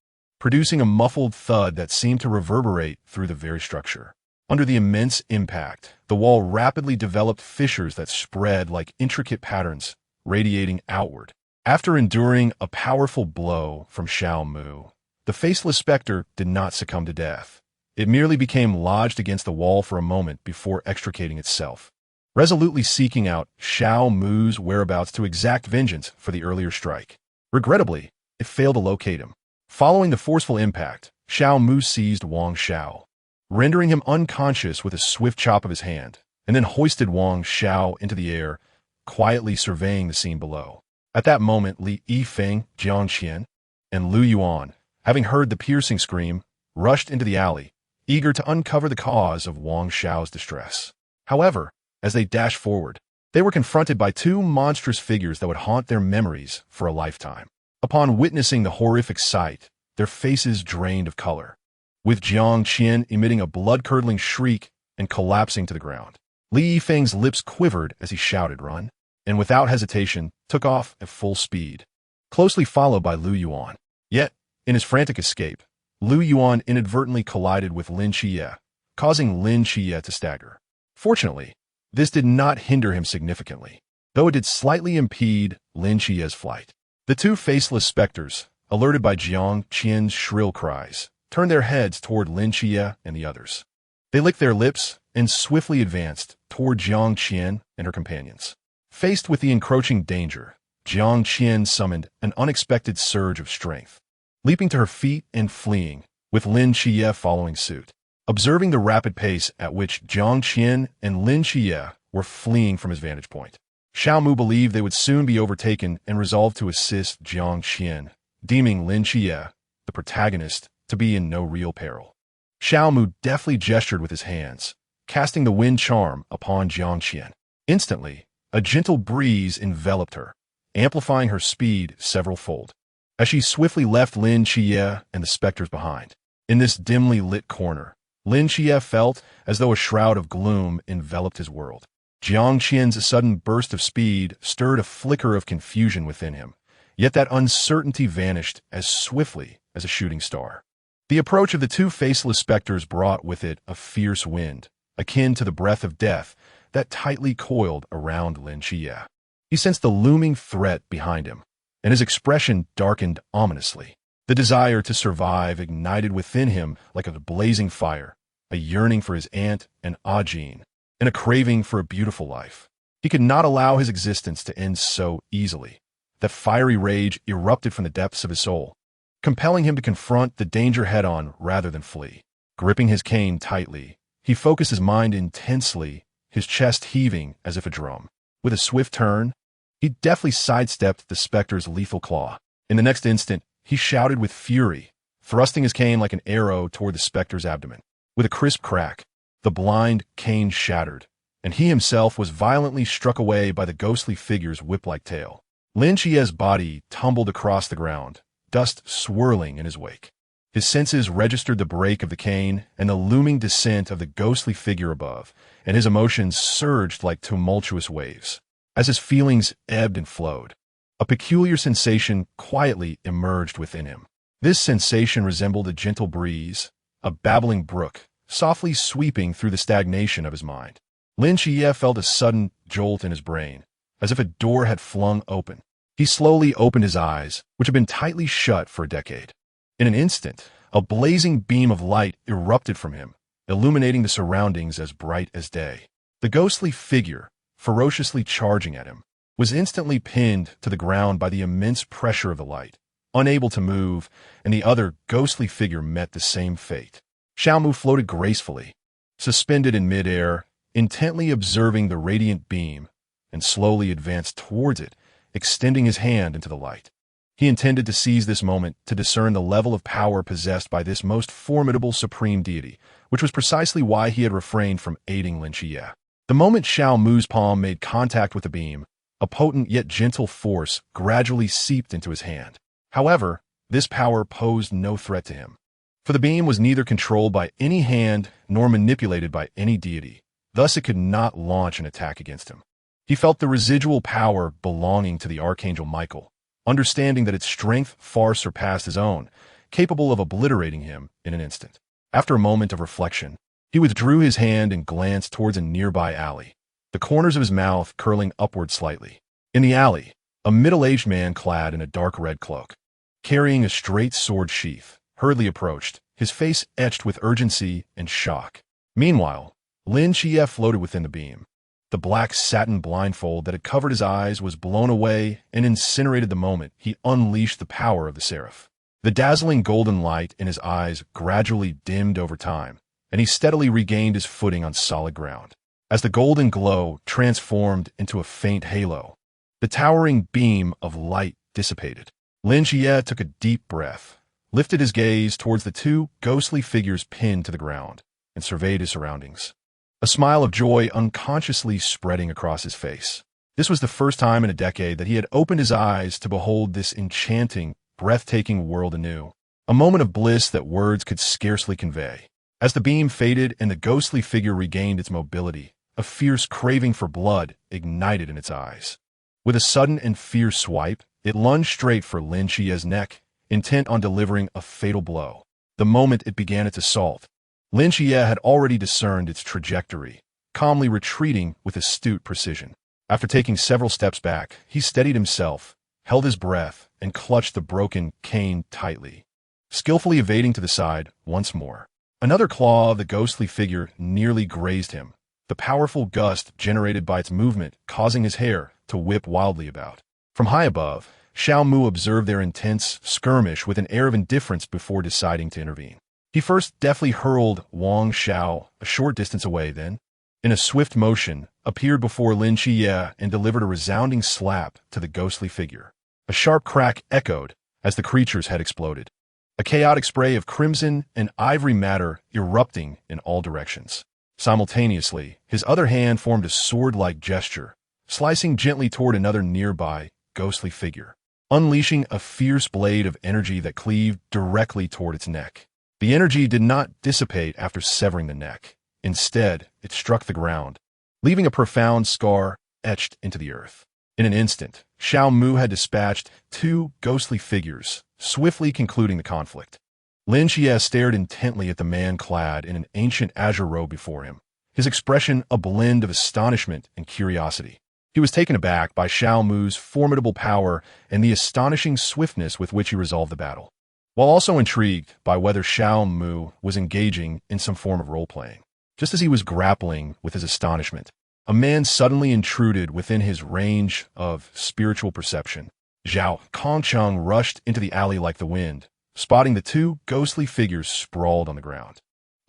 producing a muffled thud that seemed to reverberate through the very structure. Under the immense impact, the wall rapidly developed fissures that spread like intricate patterns, radiating outward. After enduring a powerful blow from Xiao Mu, the faceless specter did not succumb to death. It merely became lodged against the wall for a moment before extricating itself, resolutely seeking out Xiao Mu's whereabouts to exact vengeance for the earlier strike. Regrettably, it failed to locate him. Following the forceful impact, Xiao Mu seized Wang Xiao, rendering him unconscious with a swift chop of his hand, and then hoisted Wang Xiao into the air, quietly surveying the scene below. At that moment, Li Yifeng, Jiang Qian, and Lu Yuan, having heard the piercing scream, rushed into the alley, eager to uncover the cause of Wang Xiao's distress. However, as they dashed forward, they were confronted by two monstrous figures that would haunt their memories for a lifetime. Upon witnessing the horrific sight, their faces drained of color, with Jiang Qian emitting a blood-curdling shriek and collapsing to the ground. Li Yifeng's lips quivered as he shouted, "Run!" and without hesitation took off at full speed, closely followed by Lu Yuan. Yet, in his frantic escape, Lu Yuan inadvertently collided with Lin Xie, causing Lin Xie to stagger. Fortunately, this did not hinder him significantly, though it did slightly impede Lin Xie's flight. The two faceless specters, alerted by Jiang Qian's shrill cries, turned their heads toward Lin Xie and the others. They licked their lips and swiftly advanced toward Jiang Qian and her companions. Faced with the encroaching danger, Jiang Qian summoned an unexpected surge of strength, leaping to her feet and fleeing, with Lin Xie following suit. Observing the rapid pace at which Jiang Qian and Lin Xie were fleeing from his vantage point, Xiao Mu believed they would soon be overtaken and resolved to assist Jiang Qian, deeming Lin Xie, the protagonist, to be in no real peril. Xiao Mu deftly gestured with his hands, casting the wind charm upon Jiang Qian. Instantly, a gentle breeze enveloped her, amplifying her speed several-fold, as she swiftly left Lin Xie and the specters behind. In this dimly lit corner, Lin Xie felt as though a shroud of gloom enveloped his world. Jiang Qian's sudden burst of speed stirred a flicker of confusion within him, yet that uncertainty vanished as swiftly as a shooting star. The approach of the two faceless specters brought with it a fierce wind, akin to the breath of death, that tightly coiled around Lin Xie. He sensed the looming threat behind him, and his expression darkened ominously. The desire to survive ignited within him like a blazing fire, a yearning for his aunt and Ajin, and a craving for a beautiful life. He could not allow his existence to end so easily. That fiery rage erupted from the depths of his soul, compelling him to confront the danger head-on rather than flee. Gripping his cane tightly, he focused his mind intensely, his chest heaving as if a drum. With a swift turn, he deftly sidestepped the specter's lethal claw. In the next instant, he shouted with fury, thrusting his cane like an arrow toward the specter's abdomen. With a crisp crack, the blind cane shattered, and he himself was violently struck away by the ghostly figure's whip-like tail. Lin Chie's body tumbled across the ground, dust swirling in his wake. His senses registered the break of the cane and the looming descent of the ghostly figure above, and his emotions surged like tumultuous waves. As his feelings ebbed and flowed, a peculiar sensation quietly emerged within him. This sensation resembled a gentle breeze, a babbling brook, softly sweeping through the stagnation of his mind. Lin Chie felt a sudden jolt in his brain, as if a door had flung open. He slowly opened his eyes, which had been tightly shut for a decade. In an instant, a blazing beam of light erupted from him, illuminating the surroundings as bright as day. The ghostly figure, ferociously charging at him, was instantly pinned to the ground by the immense pressure of the light. Unable to move, and the other ghostly figure met the same fate. Xiaomu floated gracefully, suspended in midair, intently observing the radiant beam, and slowly advanced towards it, extending his hand into the light. He intended to seize this moment to discern the level of power possessed by this most formidable supreme deity, which was precisely why he had refrained from aiding Lin Chie. The moment Xiao Mu's palm made contact with the beam, a potent yet gentle force gradually seeped into his hand. However, this power posed no threat to him, for the beam was neither controlled by any hand nor manipulated by any deity. Thus it could not launch an attack against him. He felt the residual power belonging to the Archangel Michael, understanding that its strength far surpassed his own, capable of obliterating him in an instant. After a moment of reflection, he withdrew his hand and glanced towards a nearby alley, the corners of his mouth curling upward slightly. In the alley, a middle-aged man clad in a dark red cloak, carrying a straight sword sheath, hurriedly approached, his face etched with urgency and shock. Meanwhile, Lin Chie floated within the beam. The black satin blindfold that had covered his eyes was blown away and incinerated the moment he unleashed the power of the seraph. The dazzling golden light in his eyes gradually dimmed over time, and he steadily regained his footing on solid ground. As the golden glow transformed into a faint halo, the towering beam of light dissipated. Lin Chie took a deep breath, lifted his gaze towards the two ghostly figures pinned to the ground, and surveyed his surroundings. A smile of joy unconsciously spreading across his face. This was the first time in a decade that he had opened his eyes to behold this enchanting, breathtaking world anew. A moment of bliss that words could scarcely convey. As the beam faded and the ghostly figure regained its mobility, a fierce craving for blood ignited in its eyes. With a sudden and fierce swipe, it lunged straight for Lin Chie's neck, intent on delivering a fatal blow. The moment it began its assault, Lin Chie had already discerned its trajectory, calmly retreating with astute precision. After taking several steps back, he steadied himself, held his breath, and clutched the broken cane tightly, skillfully evading to the side once more. Another claw of the ghostly figure nearly grazed him, the powerful gust generated by its movement causing his hair to whip wildly about. From high above, Xiao Mu observed their intense skirmish with an air of indifference before deciding to intervene. He first deftly hurled Wang Xiao a short distance away, then, in a swift motion, appeared before Lin Chie and delivered a resounding slap to the ghostly figure. A sharp crack echoed as the creature's head exploded, a chaotic spray of crimson and ivory matter erupting in all directions. Simultaneously, his other hand formed a sword-like gesture, slicing gently toward another nearby ghostly figure, unleashing a fierce blade of energy that cleaved directly toward its neck. The energy did not dissipate after severing the neck. Instead, it struck the ground, leaving a profound scar etched into the earth. In an instant, Xiao Mu had dispatched two ghostly figures, swiftly concluding the conflict. Lin Chie stared intently at the man clad in an ancient azure robe before him, his expression a blend of astonishment and curiosity. He was taken aback by Xiao Mu's formidable power and the astonishing swiftness with which he resolved the battle, while also intrigued by whether Xiao Mu was engaging in some form of role-playing. Just as he was grappling with his astonishment, a man suddenly intruded within his range of spiritual perception. Zhao Kongcheng rushed into the alley like the wind, spotting the two ghostly figures sprawled on the ground,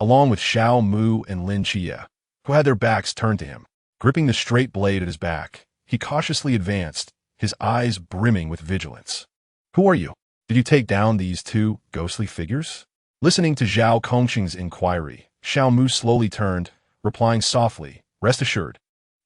along with Xiao Mu and Lin Chia, who had their backs turned to him. Gripping the straight blade at his back, he cautiously advanced, his eyes brimming with vigilance. "Who are you? Did you take down these two ghostly figures?" Listening to Zhao Kongcheng's inquiry, Xiao Mu slowly turned, replying softly, "Rest assured,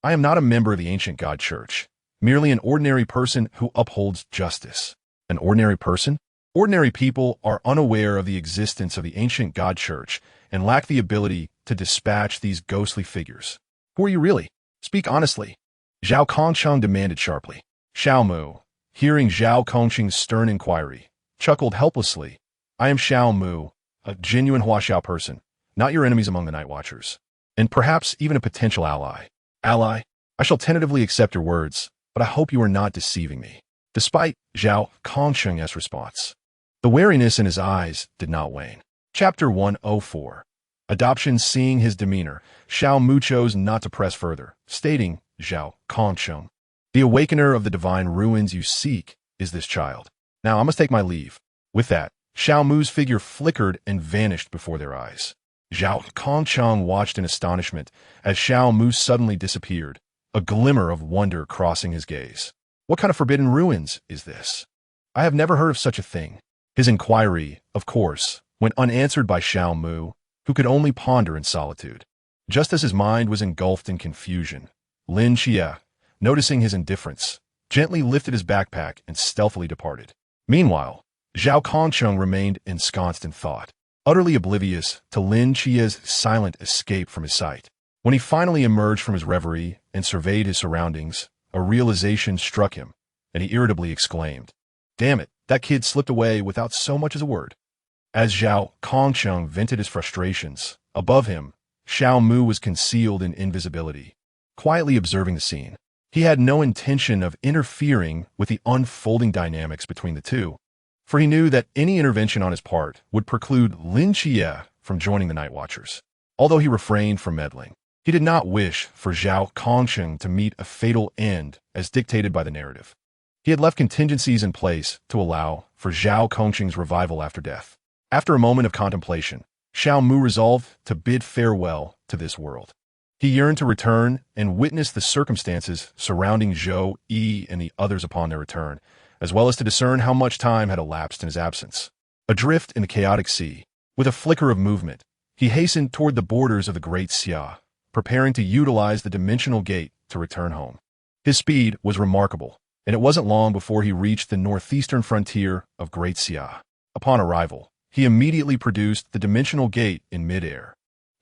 I am not a member of the ancient God Church, merely an ordinary person who upholds justice." An ordinary person? Ordinary people are unaware of the existence of the ancient God Church and lack the ability to dispatch these ghostly figures. "Who are you really? Speak honestly," Zhao Kongcheng demanded sharply. Xiao Mu, hearing Zhao Kongcheng's stern inquiry, chuckled helplessly. "I am Xiao Mu, a genuine Huaxiao person, not your enemies among the Night Watchers, and perhaps even a potential ally. Ally, I shall tentatively accept your words, but I hope you are not deceiving me." Despite Zhao Kongcheng's response, the wariness in his eyes did not wane. Chapter 104. Adoption. Seeing his demeanor, Xiao Mu chose not to press further, stating, "Zhao Kongcheng, the awakener of the divine ruins you seek is this child. Now I must take my leave." With that, Xiao Mu's figure flickered and vanished before their eyes. Zhao Kongcheng watched in astonishment as Xiao Mu suddenly disappeared, a glimmer of wonder crossing his gaze. "What kind of forbidden ruins is this? I have never heard of such a thing." His inquiry, of course, went unanswered by Xiao Mu, who could only ponder in solitude. Just as his mind was engulfed in confusion, Lin Chia, noticing his indifference, gently lifted his backpack and stealthily departed. Meanwhile, Zhao Kongcheng remained ensconced in thought, utterly oblivious to Lin Chia's silent escape from his sight. When he finally emerged from his reverie and surveyed his surroundings, a realization struck him, and he irritably exclaimed, "Damn it, that kid slipped away without so much as a word." As Zhao Kongcheng vented his frustrations, above him, Xiao Mu was concealed in invisibility, quietly observing the scene. He had no intention of interfering with the unfolding dynamics between the two, for he knew that any intervention on his part would preclude Lin Chia from joining the Night Watchers. Although he refrained from meddling, he did not wish for Zhao Kongcheng to meet a fatal end as dictated by the narrative. He had left contingencies in place to allow for Zhao Kongcheng's revival after death. After a moment of contemplation, Xiao Mu resolved to bid farewell to this world. He yearned to return and witness the circumstances surrounding Zhou Yi and the others upon their return, as well as to discern how much time had elapsed in his absence. Adrift in the chaotic sea, with a flicker of movement, he hastened toward the borders of the Great Xia, preparing to utilize the dimensional gate to return home. His speed was remarkable, and it wasn't long before he reached the northeastern frontier of Great Xia. Upon arrival, he immediately produced the dimensional gate in midair.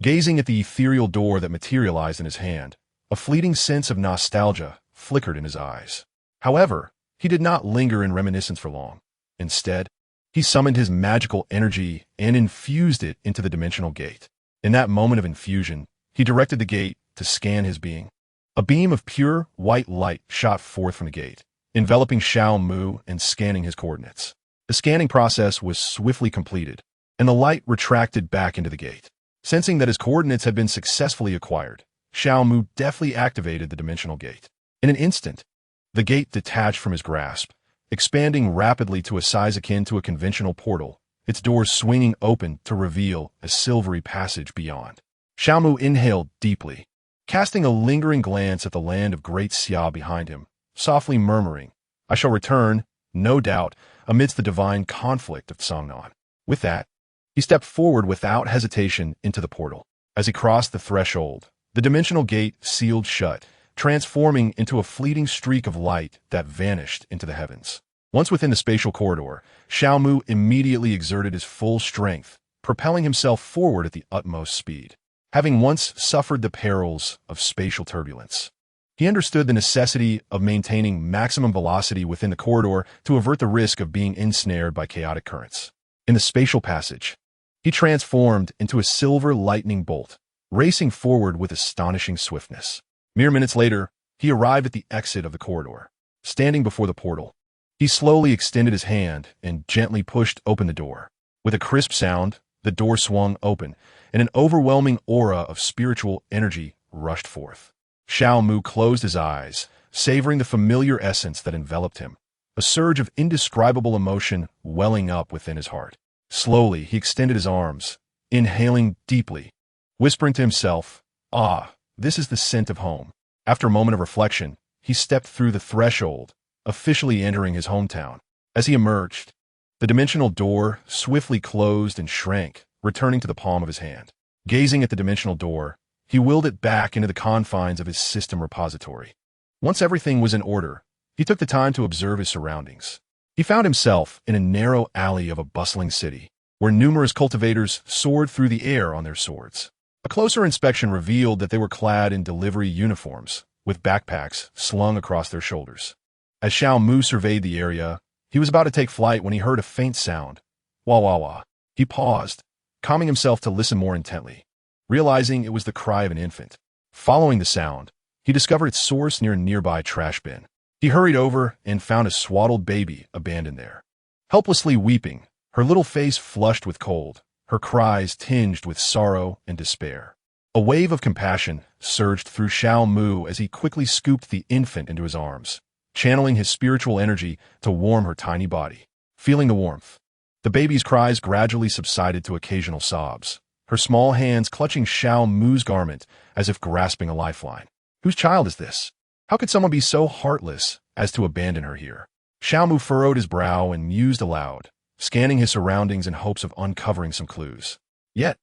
Gazing at the ethereal door that materialized in his hand, a fleeting sense of nostalgia flickered in his eyes. However, he did not linger in reminiscence for long. Instead, he summoned his magical energy and infused it into the dimensional gate. In that moment of infusion, he directed the gate to scan his being. A beam of pure, white light shot forth from the gate, enveloping Xiao Mu and scanning his coordinates. The scanning process was swiftly completed, and the light retracted back into the gate. Sensing that his coordinates had been successfully acquired, Xiao Mu deftly activated the dimensional gate. In an instant, the gate detached from his grasp, expanding rapidly to a size akin to a conventional portal, its doors swinging open to reveal a silvery passage beyond. Xiao Mu inhaled deeply, casting a lingering glance at the land of Great Xia behind him, softly murmuring, "I shall return, no doubt, amidst the divine conflict of Songnan." With that, he stepped forward without hesitation into the portal. As he crossed the threshold, the dimensional gate sealed shut, transforming into a fleeting streak of light that vanished into the heavens. Once within the spatial corridor, Xiao Mu immediately exerted his full strength, propelling himself forward at the utmost speed. Having once suffered the perils of spatial turbulence, he understood the necessity of maintaining maximum velocity within the corridor to avert the risk of being ensnared by chaotic currents. In the spatial passage, he transformed into a silver lightning bolt, racing forward with astonishing swiftness. Mere minutes later, he arrived at the exit of the corridor. Standing before the portal, he slowly extended his hand and gently pushed open the door. With a crisp sound, the door swung open, and an overwhelming aura of spiritual energy rushed forth. Xiao Mu closed his eyes, savoring the familiar essence that enveloped him, a surge of indescribable emotion welling up within his heart. Slowly, he extended his arms, inhaling deeply, whispering to himself, "Ah, this is the scent of home." After a moment of reflection, he stepped through the threshold, officially entering his hometown. As he emerged, the dimensional door swiftly closed and shrank, returning to the palm of his hand. Gazing at the dimensional door, he willed it back into the confines of his system repository. Once everything was in order, he took the time to observe his surroundings. He found himself in a narrow alley of a bustling city, where numerous cultivators soared through the air on their swords. A closer inspection revealed that they were clad in delivery uniforms, with backpacks slung across their shoulders. As Xiao Mu surveyed the area, he was about to take flight when he heard a faint sound. Wah wah wah. He paused, calming himself to listen more intently, realizing it was the cry of an infant. Following the sound, he discovered its source near a nearby trash bin. He hurried over and found a swaddled baby abandoned there. Helplessly weeping, her little face flushed with cold, her cries tinged with sorrow and despair. A wave of compassion surged through Xiao Mu as he quickly scooped the infant into his arms, channeling his spiritual energy to warm her tiny body. Feeling the warmth, the baby's cries gradually subsided to occasional sobs, her small hands clutching Xiao Mu's garment as if grasping a lifeline. Whose child is this? How could someone be so heartless as to abandon her here? Xiao Mu furrowed his brow and mused aloud, scanning his surroundings in hopes of uncovering some clues. Yet,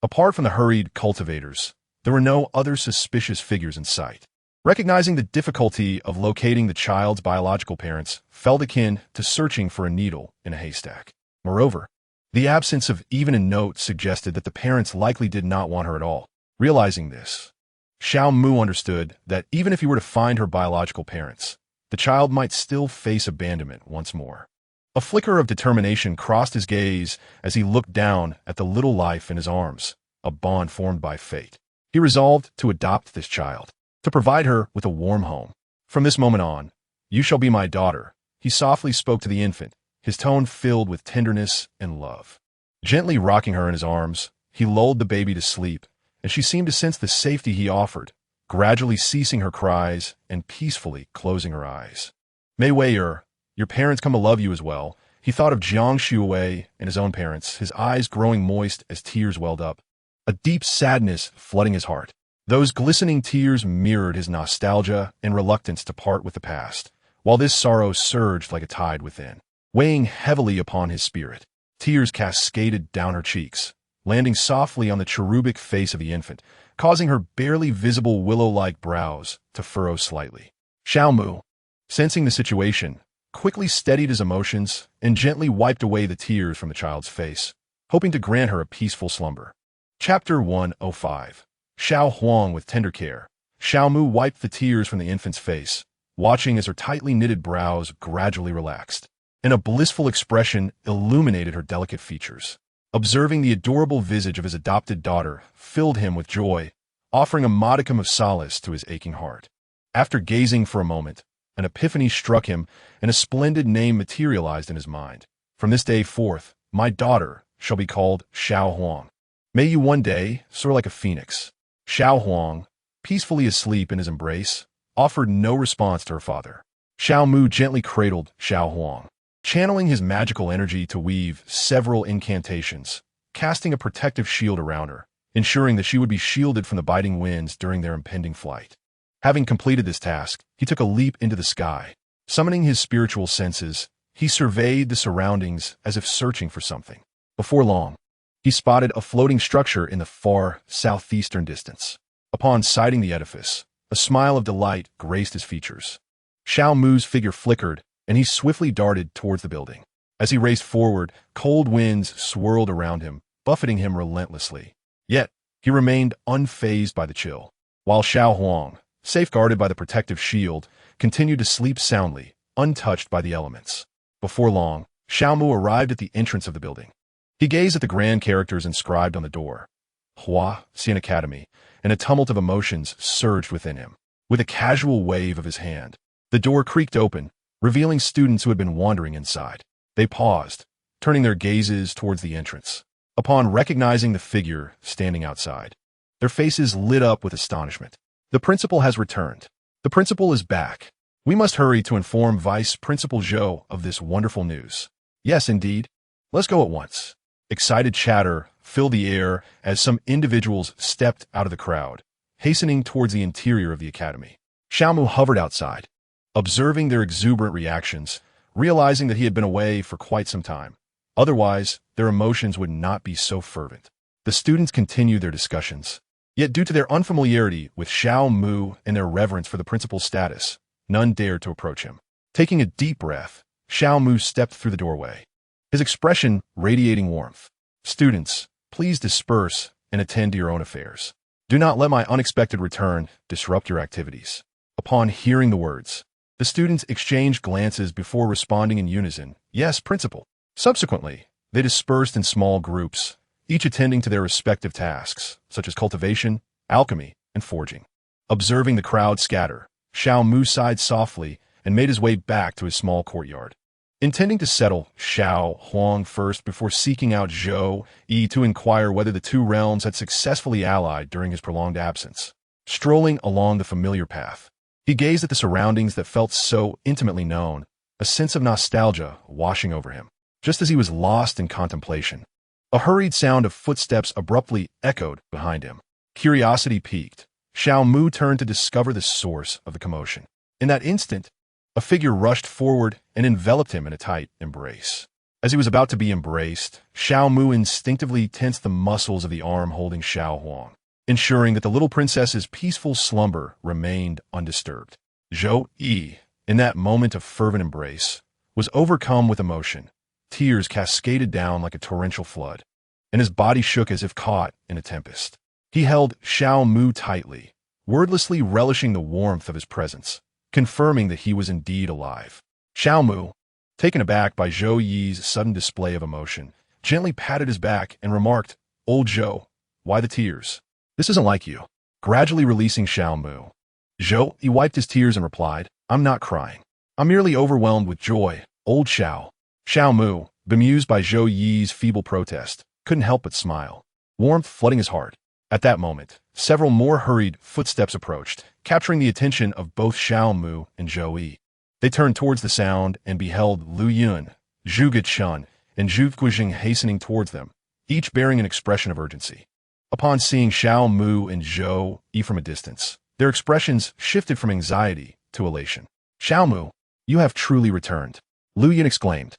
apart from the hurried cultivators, there were no other suspicious figures in sight. Recognizing the difficulty of locating the child's biological parents felt akin to searching for a needle in a haystack. Moreover, the absence of even a note suggested that the parents likely did not want her at all. Realizing this, Xiao Mu understood that even if he were to find her biological parents, the child might still face abandonment once more. A flicker of determination crossed his gaze as he looked down at the little life in his arms, a bond formed by fate. He resolved to adopt this child, to provide her with a warm home. From this moment on, you shall be my daughter, he softly spoke to the infant, his tone filled with tenderness and love. Gently rocking her in his arms, he lulled the baby to sleep, and she seemed to sense the safety he offered, gradually ceasing her cries and peacefully closing her eyes. Mei Wei-er, your parents come to love you as well. He thought of Jiang Shuwei and his own parents, his eyes growing moist as tears welled up, a deep sadness flooding his heart. Those glistening tears mirrored his nostalgia and reluctance to part with the past, while this sorrow surged like a tide within, weighing heavily upon his spirit. Tears cascaded down her cheeks, landing softly on the cherubic face of the infant, causing her barely visible willow-like brows to furrow slightly. Xiao Mu, sensing the situation, quickly steadied his emotions and gently wiped away the tears from the child's face, hoping to grant her a peaceful slumber. Chapter 105. Xiao Huang with tender care. Xiao Mu wiped the tears from the infant's face, watching as her tightly knitted brows gradually relaxed, and a blissful expression illuminated her delicate features. Observing the adorable visage of his adopted daughter filled him with joy, offering a modicum of solace to his aching heart. After gazing for a moment, an epiphany struck him, and a splendid name materialized in his mind. From this day forth, my daughter shall be called Xiao Huang. May you one day soar like a phoenix. Xiao Huang, peacefully asleep in his embrace, offered no response to her father. Xiao Mu gently cradled Xiao Huang, channeling his magical energy to weave several incantations, casting a protective shield around her, ensuring that she would be shielded from the biting winds during their impending flight. Having completed this task, he took a leap into the sky. Summoning his spiritual senses, he surveyed the surroundings as if searching for something. Before long, he spotted a floating structure in the far southeastern distance. Upon sighting the edifice, a smile of delight graced his features. Xiao Mu's figure flickered, and he swiftly darted towards the building. As he raced forward, cold winds swirled around him, buffeting him relentlessly. Yet, he remained unfazed by the chill, while Xiao Huang, safeguarded by the protective shield, continued to sleep soundly, untouched by the elements. Before long, Xiao Mu arrived at the entrance of the building. He gazed at the grand characters inscribed on the door. Hua, Xian Academy, and a tumult of emotions surged within him. with a casual wave of his hand. The door creaked open, revealing students who had been wandering inside. They paused, turning their gazes towards the entrance. Upon recognizing the figure standing outside, their faces lit up with astonishment. The principal has returned. The principal is back. We must hurry to inform Vice Principal Zhou of this wonderful news. Yes, indeed. Let's go at once. Excited chatter filled the air as some individuals stepped out of the crowd, hastening towards the interior of the academy. Xiaomu hovered outside, observing their exuberant reactions, realizing that he had been away for quite some time. Otherwise, their emotions would not be so fervent. The students continued their discussions. Yet due to their unfamiliarity with Xiao Mu and their reverence for the principal's status, none dared to approach him. Taking a deep breath, Xiao Mu stepped through the doorway, his expression radiating warmth. Students, please disperse and attend to your own affairs. Do not let my unexpected return disrupt your activities. Upon hearing the words, the students exchanged glances before responding in unison, "Yes, principal." Subsequently, they dispersed in small groups, each attending to their respective tasks, such as cultivation, alchemy, and forging. Observing the crowd scatter, Xiao Mu sighed softly and made his way back to his small courtyard. Intending to settle Xiao Huang first before seeking out Zhou Yi to inquire whether the two realms had successfully allied during his prolonged absence. Strolling along the familiar path, he gazed at the surroundings that felt so intimately known, a sense of nostalgia washing over him. Just as he was lost in contemplation, a hurried sound of footsteps abruptly echoed behind him. Curiosity piqued, Xiao Mu turned to discover the source of the commotion. In that instant, a figure rushed forward and enveloped him in a tight embrace. As he was about to be embraced, Xiao Mu instinctively tensed the muscles of the arm holding Xiao Huang, ensuring that the little princess's peaceful slumber remained undisturbed. Zhou Yi, in that moment of fervent embrace, was overcome with emotion. Tears cascaded down like a torrential flood, and his body shook as if caught in a tempest. He held Xiao Mu tightly, wordlessly relishing the warmth of his presence, confirming that he was indeed alive. Xiao Mu, taken aback by Zhou Yi's sudden display of emotion, gently patted his back and remarked, "Old Zhou, why the tears? This isn't like you." Gradually releasing Xiao Mu, Zhou Yi wiped his tears and replied, "I'm not crying. I'm merely overwhelmed with joy, old Xiao." Xiao Mu, bemused by Zhou Yi's feeble protest, couldn't help but smile, warmth flooding his heart. At that moment, several more hurried footsteps approached, capturing the attention of both Xiao Mu and Zhou Yi. They turned towards the sound and beheld Lu Yun, Zhu Gechun, and Zhu Guijing hastening towards them, each bearing an expression of urgency. Upon seeing Xiao Mu and Zhou Yi from a distance, their expressions shifted from anxiety to elation. "Xiao Mu, you have truly returned," Lu Yun exclaimed,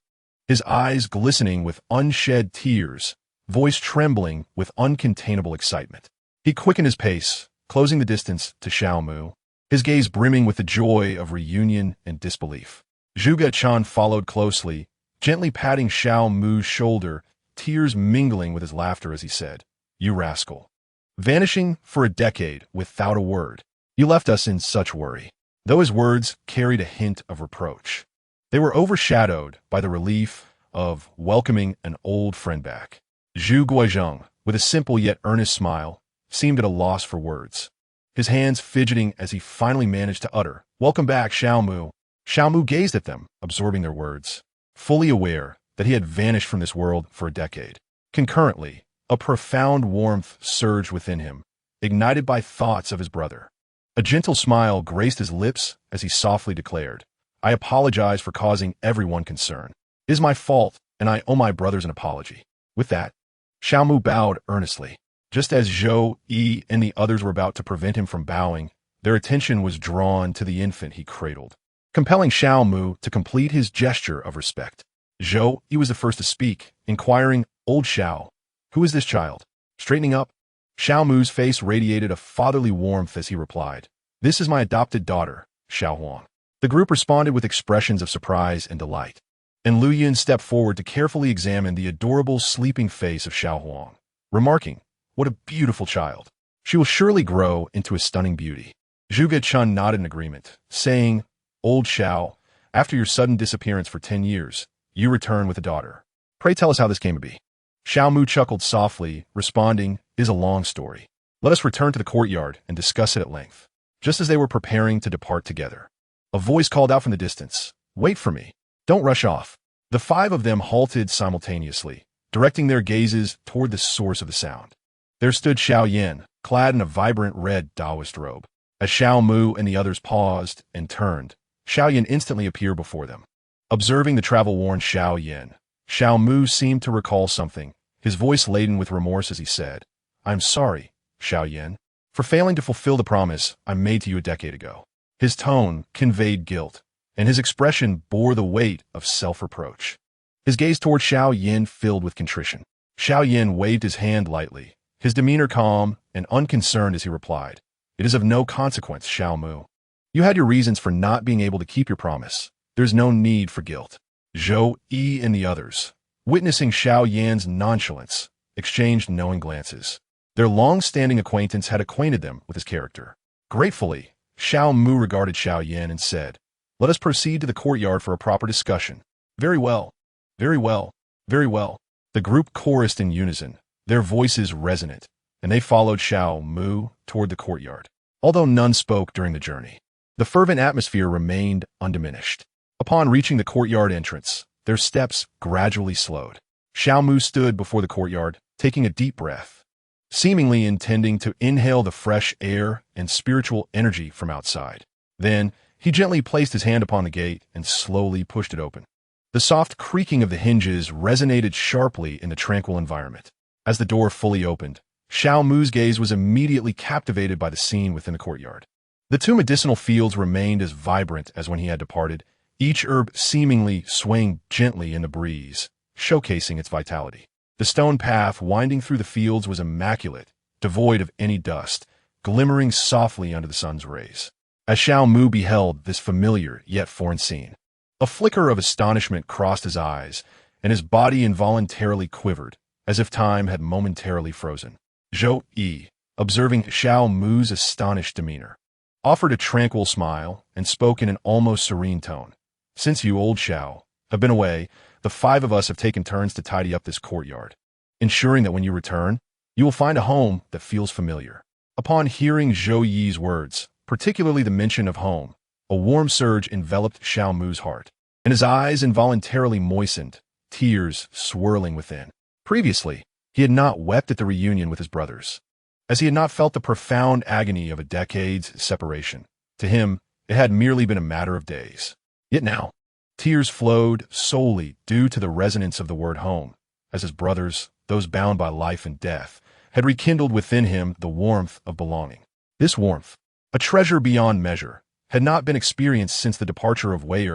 his eyes glistening with unshed tears, voice trembling with uncontainable excitement. He quickened his pace, closing the distance to Xiao Mu, his gaze brimming with the joy of reunion and disbelief. Zhu Gechun followed closely, gently patting Xiao Mu's shoulder, tears mingling with his laughter as he said, "You rascal. Vanishing for a decade without a word. You left us in such worry." Though his words carried a hint of reproach, they were overshadowed by the relief of welcoming an old friend back. Zhu Guizheng, with a simple yet earnest smile, seemed at a loss for words, his hands fidgeting as he finally managed to utter, "Welcome back, Xiao Mu." Xiao Mu gazed at them, absorbing their words, fully aware that he had vanished from this world for a decade. Concurrently, a profound warmth surged within him, ignited by thoughts of his brother. A gentle smile graced his lips as he softly declared, "I apologize for causing everyone concern. It is my fault, and I owe my brothers an apology." With that, Xiao Mu bowed earnestly. Just as Zhou Yi and the others were about to prevent him from bowing, their attention was drawn to the infant he cradled, compelling Xiao Mu to complete his gesture of respect. Zhou Yi was the first to speak, inquiring, "Old Xiao, who is this child?" Straightening up, Xiao Mu's face radiated a fatherly warmth as he replied, "This is my adopted daughter, Xiao Huang." The group responded with expressions of surprise and delight, and Lu Yun stepped forward to carefully examine the adorable sleeping face of Xiao Huang, remarking, "What a beautiful child. She will surely grow into a stunning beauty." Zhu Gechun nodded in agreement, saying, "Old Xiao, after your sudden disappearance for 10 years, you return with a daughter. Pray tell us how this came to be." Xiao Mu chuckled softly, responding, "It is a long story. Let us return to the courtyard and discuss it at length." just as they were preparing to depart together. A voice called out from the distance, "Wait for me. Don't rush off." The five of them halted simultaneously, directing their gazes toward the source of the sound. There stood Xiao Yan, clad in a vibrant red Taoist robe. As Xiao Mu and the others paused and turned, Xiao Yan instantly appeared before them. Observing the travel-worn Xiao Yan, Xiao Mu seemed to recall something, his voice laden with remorse as he said, "I'm sorry, Xiao Yan, for failing to fulfill the promise I made to you a decade ago." His tone conveyed guilt, and his expression bore the weight of self-reproach. His gaze toward Xiao Yan filled with contrition. Xiao Yan waved his hand lightly, his demeanor calm and unconcerned as he replied, "It is of no consequence, Xiao Mu. You had your reasons for not being able to keep your promise. There's no need for guilt." Zhou Yi and the others, witnessing Xiao Yan's nonchalance, exchanged knowing glances. Their long-standing acquaintance had acquainted them with his character. Gratefully, Xiao Mu regarded Xiao Yan and said, "Let us proceed to the courtyard for a proper discussion." "Very well, very well, very well." The group chorused in unison, their voices resonant, and they followed Xiao Mu toward the courtyard. Although none spoke during the journey, the fervent atmosphere remained undiminished. Upon reaching the courtyard entrance, their steps gradually slowed. Xiao Mu stood before the courtyard, taking a deep breath, seemingly intending to inhale the fresh air and spiritual energy from outside. Then, he gently placed his hand upon the gate and slowly pushed it open. The soft creaking of the hinges resonated sharply in the tranquil environment. As the door fully opened, Xiao Mu's gaze was immediately captivated by the scene within the courtyard. The two medicinal fields remained as vibrant as when he had departed, each herb seemingly swaying gently in the breeze, showcasing its vitality. The stone path winding through the fields was immaculate, devoid of any dust, glimmering softly under the sun's rays. As Xiao Mu beheld this familiar yet foreign scene, a flicker of astonishment crossed his eyes, and his body involuntarily quivered, as if time had momentarily frozen. Zhou Yi, observing Xiao Mu's astonished demeanor, offered a tranquil smile and spoke in an almost serene tone. "Since you, old Xiao, have been away, the five of us have taken turns to tidy up this courtyard, ensuring that when you return, you will find a home that feels familiar." Upon hearing Zhou Yi's words, particularly the mention of home, a warm surge enveloped Xiao Mu's heart, and his eyes involuntarily moistened, tears swirling within. Previously, he had not wept at the reunion with his brothers, as he had not felt the profound agony of a decade's separation. To him, it had merely been a matter of days. Yet now, tears flowed solely due to the resonance of the word home, as his brothers, those bound by life and death, had rekindled within him the warmth of belonging. This warmth, a treasure beyond measure, had not been experienced since the departure of Wei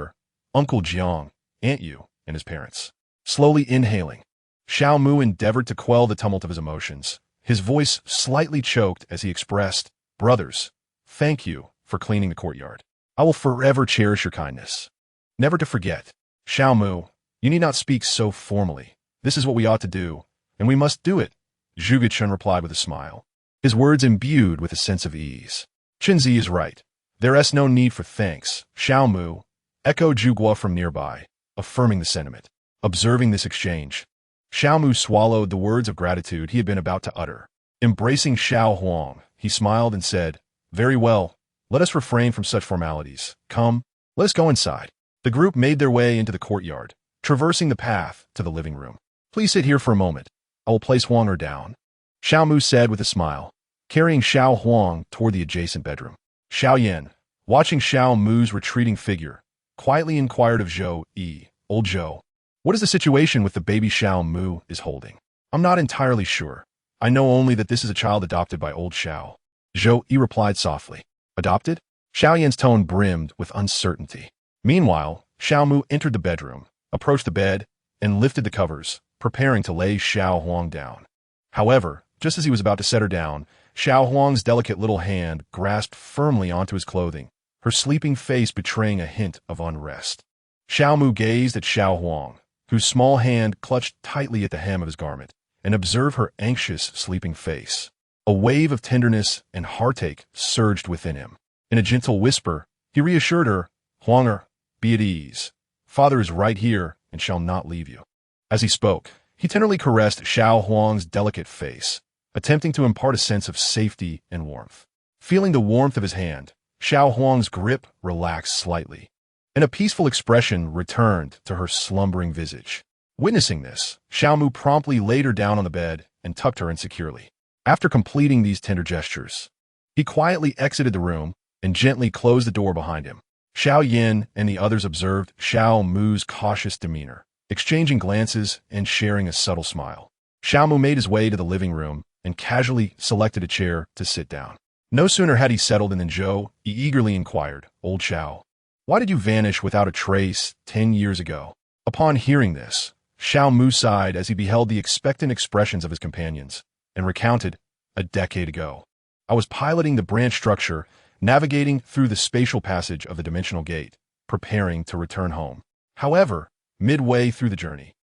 Uncle Jiang, Aunt Yu, and his parents. Slowly inhaling, Xiao Mu endeavored to quell the tumult of his emotions. His voice slightly choked as he expressed, "Brothers, thank you for cleaning the courtyard. I will forever cherish your kindness. Never to forget. Xiao Mu, you need not speak so formally. This is what we ought to do, and we must do it," Zhuge Chun replied with a smile, his words imbued with a sense of ease. "Chenzi is right. There is no need for thanks, Xiao Mu," echoed Zhuge from nearby, affirming the sentiment. Observing this exchange, Xiao Mu swallowed the words of gratitude he had been about to utter. Embracing Xiao Huang, he smiled and said, "Very well, let us refrain from such formalities. Come, let us go inside." The group made their way into the courtyard, traversing the path to the living room. "Please sit here for a moment. I will place Huang down," Xiao Mu said with a smile, carrying Xiao Huang toward the adjacent bedroom. Xiao Yan, watching Xiao Mu's retreating figure, quietly inquired of Zhou Yi, "Old Zhou, what is the situation with the baby Xiao Mu is holding?" "I'm not entirely sure. I know only that this is a child adopted by old Xiao," Zhou Yi replied softly. "Adopted?" Xiao Yan's tone brimmed with uncertainty. Meanwhile, Xiao Mu entered the bedroom, approached the bed, and lifted the covers, preparing to lay Xiao Huang down. However, just as he was about to set her down, Xiao Huang's delicate little hand grasped firmly onto his clothing, her sleeping face betraying a hint of unrest. Xiao Mu gazed at Xiao Huang, whose small hand clutched tightly at the hem of his garment, and observed her anxious, sleeping face. A wave of tenderness and heartache surged within him. In a gentle whisper, he reassured her, "Huanger, be at ease. Father is right here and shall not leave you." As he spoke, he tenderly caressed Xiao Huang's delicate face, attempting to impart a sense of safety and warmth. Feeling the warmth of his hand, Xiao Huang's grip relaxed slightly, and a peaceful expression returned to her slumbering visage. Witnessing this, Xiao Mu promptly laid her down on the bed and tucked her in securely. After completing these tender gestures, he quietly exited the room and gently closed the door behind him. Xiao Yin and the others observed Xiao Mu's cautious demeanor, exchanging glances and sharing a subtle smile. Xiao Mu made his way to the living room and casually selected a chair to sit down. No sooner had he settled in than Zhou Yi eagerly inquired, "Old Xiao, why did you vanish without a trace 10 years ago?" Upon hearing this, Xiao Mu sighed as he beheld the expectant expressions of his companions and recounted, "A decade ago, I was piloting the branch structure, navigating through the spatial passage of the dimensional gate, preparing to return home. However, midway through the journey,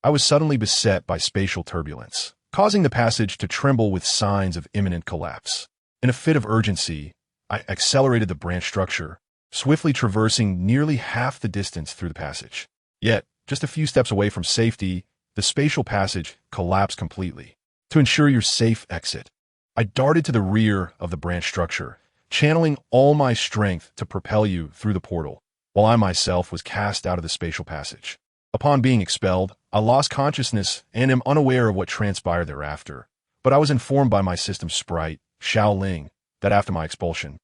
I was suddenly beset by spatial turbulence, causing the passage to tremble with signs of imminent collapse. In a fit of urgency, I accelerated the branch structure, swiftly traversing nearly half the distance through the passage. Yet, just a few steps away from safety, the spatial passage collapsed completely. To ensure your safe exit, I darted to the rear of the branch structure, channeling all my strength to propel you through the portal, while I myself was cast out of the spatial passage. Upon being expelled, I lost consciousness and am unaware of what transpired thereafter, but I was informed by my system sprite, Xiao Ling, that after my expulsion,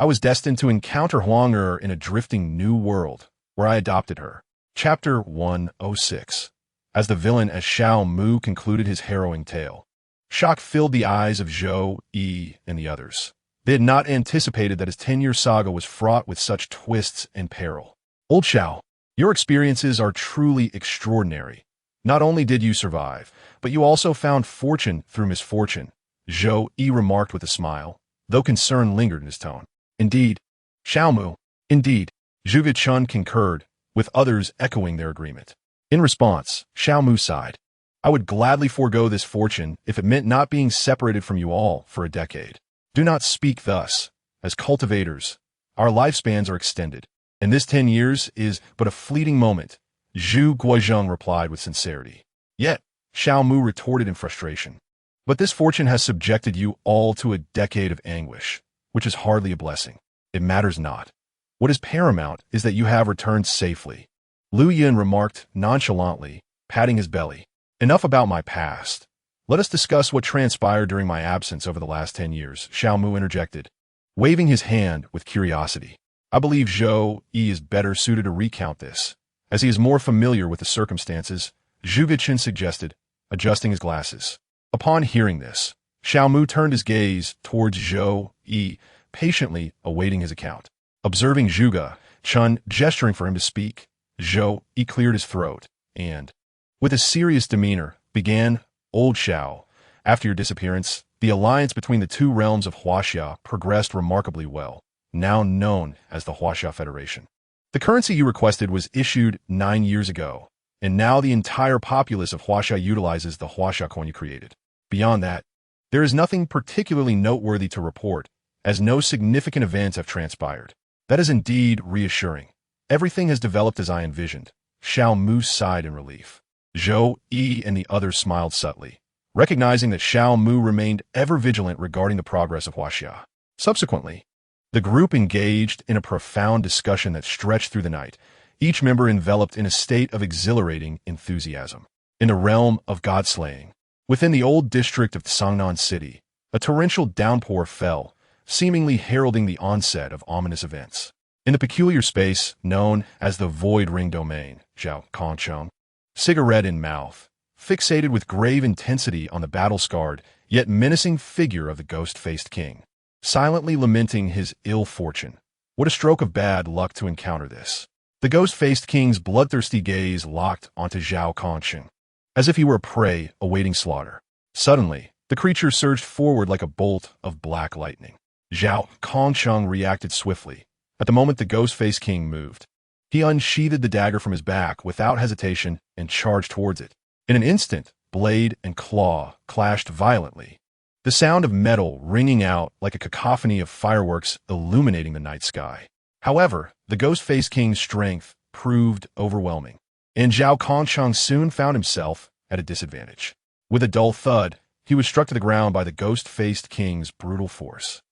I was destined to encounter Huang in a drifting new world, where I adopted her." Chapter 106. As the villain as Xiao Mu concluded his harrowing tale, shock filled the eyes of Zhou Yi and the others. They had not anticipated that his 10-year saga was fraught with such twists and peril. "Old Xiao, your experiences are truly extraordinary. Not only did you survive, but you also found fortune through misfortune," Zhou Yi remarked with a smile, though concern lingered in his tone. "Indeed, Xiao Mu, indeed," Zhuge Chun concurred, with others echoing their agreement. In response, Xiao Mu sighed. "I would gladly forego this fortune if it meant not being separated from you all for a decade. Do not speak thus. As cultivators, our lifespans are extended, and this 10 years is but a fleeting moment," Zhu Guozheng replied with sincerity. Yet, Xiao Mu retorted in frustration, "But this fortune has subjected you all to a decade of anguish, which is hardly a blessing. It matters not. What is paramount is that you have returned safely," Lu Yin remarked nonchalantly, patting his belly. "Enough about my past. Let us discuss what transpired during my absence over the last 10 years, Xiao Mu interjected, waving his hand with curiosity. "I believe Zhou Yi is better suited to recount this, as he is more familiar with the circumstances," Zhuge Chun suggested, adjusting his glasses. Upon hearing this, Xiao Mu turned his gaze towards Zhou Yi, patiently awaiting his account. Observing Zhuge Chun gesturing for him to speak, Zhou Yi cleared his throat and, with a serious demeanor, began, "Old Xiao, after your disappearance, the alliance between the two realms of Huaxia progressed remarkably well, now known as the Huaxia Federation. The currency you requested was issued 9 years ago, and now the entire populace of Huaxia utilizes the Huaxia coin you created. Beyond that, there is nothing particularly noteworthy to report, as no significant events have transpired. That is indeed reassuring. Everything has developed as I envisioned." Xiao Mu sighed in relief. Zhou Yi and the others smiled subtly, recognizing that Xiao Mu remained ever vigilant regarding the progress of Huaxia. Subsequently, the group engaged in a profound discussion that stretched through the night, each member enveloped in a state of exhilarating enthusiasm. In the realm of god-slaying, within the old district of Sangnan City, a torrential downpour fell, seemingly heralding the onset of ominous events. In the peculiar space known as the Void Ring Domain, Zhao Kongcheng, cigarette in mouth, fixated with grave intensity on the battle-scarred, yet menacing figure of the ghost-faced king, silently lamenting his ill fortune. What a stroke of bad luck to encounter this. The ghost-faced king's bloodthirsty gaze locked onto Zhao Kongcheng, as if he were a prey awaiting slaughter. Suddenly, the creature surged forward like a bolt of black lightning. Zhao Kongcheng reacted swiftly. At the moment the ghost-faced king moved, he unsheathed the dagger from his back without hesitation and charged towards it. In an instant, blade and claw clashed violently, the sound of metal ringing out like a cacophony of fireworks illuminating the night sky. However, the ghost-faced king's strength proved overwhelming, and Zhao Kongcheng soon found himself at a disadvantage. With a dull thud, he was struck to the ground by the ghost-faced king's brutal force.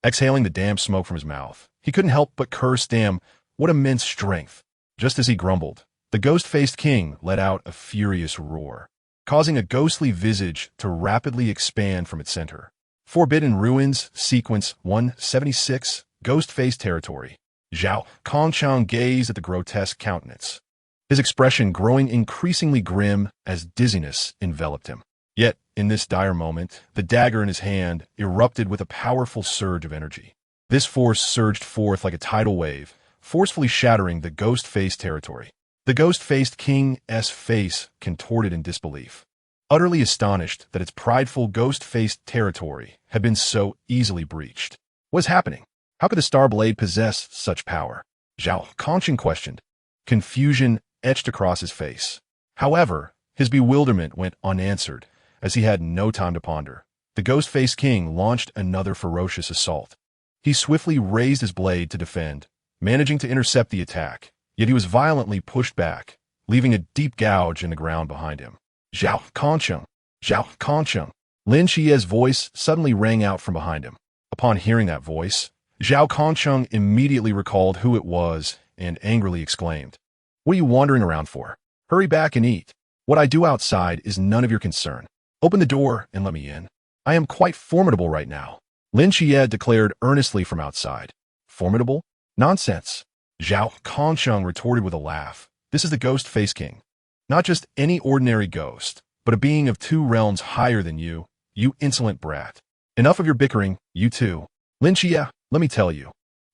exhaling the damp smoke from his mouth. He couldn't help but curse. Damn, what immense strength. Just as he grumbled, the ghost-faced king let out a furious roar, causing a ghostly visage to rapidly expand from its center. Forbidden Ruins, Sequence 176, Ghost-Faced Territory. Zhao Kongchang gazed at the grotesque countenance, his expression growing increasingly grim as dizziness enveloped him. Yet, in this dire moment, the dagger in his hand erupted with a powerful surge of energy. This force surged forth like a tidal wave, forcefully shattering the ghost-faced territory. The ghost-faced king's face contorted in disbelief, utterly astonished that its prideful ghost-faced territory had been so easily breached. What was happening? How could the Star Blade possess such power? Zhao Kongcheng questioned, confusion etched across his face. However, his bewilderment went unanswered, as he had no time to ponder. The ghost-faced king launched another ferocious assault. He swiftly raised his blade to defend, managing to intercept the attack, yet he was violently pushed back, leaving a deep gouge in the ground behind him. Zhao Kongcheng! Zhao Kongcheng! Lin Xie's voice suddenly rang out from behind him. Upon hearing that voice, Zhao Kongcheng immediately recalled who it was and angrily exclaimed, "What are you wandering around for? Hurry back and eat. What I do outside is none of your concern. Open the door and let me in. I am quite formidable right now," Lin Xie declared earnestly from outside. Formidable? Nonsense. Zhao Kongcheng retorted with a laugh. This is the Ghost-Faced King. Not just any ordinary ghost, but a being of 2 realms higher than you, you insolent brat. Enough of your bickering, you two. Lin Xie, let me tell you.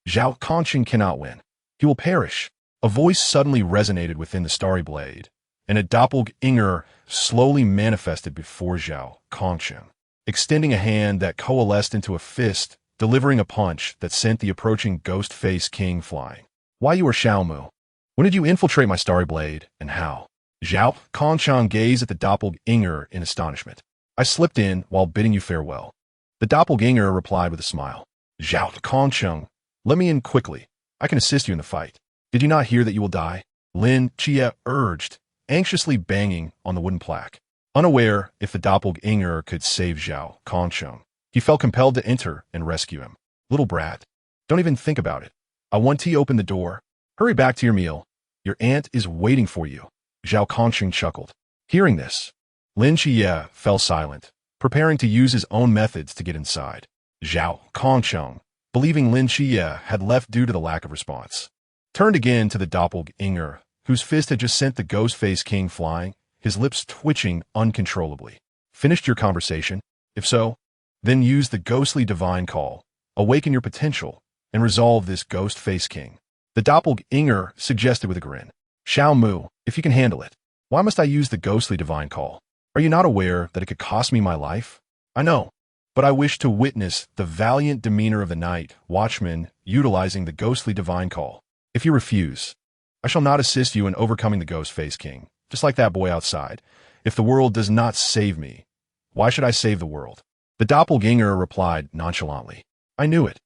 Zhao Kongcheng cannot win. He will perish. A voice suddenly resonated within the starry blade, and a doppelganger slowly manifested before Zhao Kongcheng, extending a hand that coalesced into a fist, delivering a punch that sent the approaching ghost-faced king flying. Why, you are Xiaomu. When did you infiltrate my starry blade, and how? Zhao Kongcheng gazed at the doppelganger in astonishment. I slipped in while bidding you farewell. The doppelganger replied with a smile. Zhao Kongcheng, let me in quickly. I can assist you in the fight. Did you not hear that you will die? Lin Xie urged, anxiously banging on the wooden plaque. Unaware if the doppelganger could save Zhao Kongcheng, he felt compelled to enter and rescue him. Little brat, don't even think about it. I want to open the door. Hurry back to your meal. Your aunt is waiting for you. Zhao Kongcheng chuckled. Hearing this, Lin Xie fell silent, preparing to use his own methods to get inside. Zhao Kongcheng, believing Lin Xie had left due to the lack of response, turned again to the doppelganger, whose fist had just sent the ghost-faced king flying, his lips twitching uncontrollably. Finished your conversation? If so, then use the ghostly divine call, awaken your potential, and resolve this ghost-faced king. The doppelganger suggested with a grin. Xiaomu, if you can handle it, why must I use the ghostly divine call? Are you not aware that it could cost me my life? I know, but I wish to witness the valiant demeanor of the night watchman utilizing the ghostly divine call. If you refuse, I shall not assist you in overcoming the ghost-faced king, just like that boy outside. If the world does not save me, why should I save the world? The doppelganger replied nonchalantly. I knew it.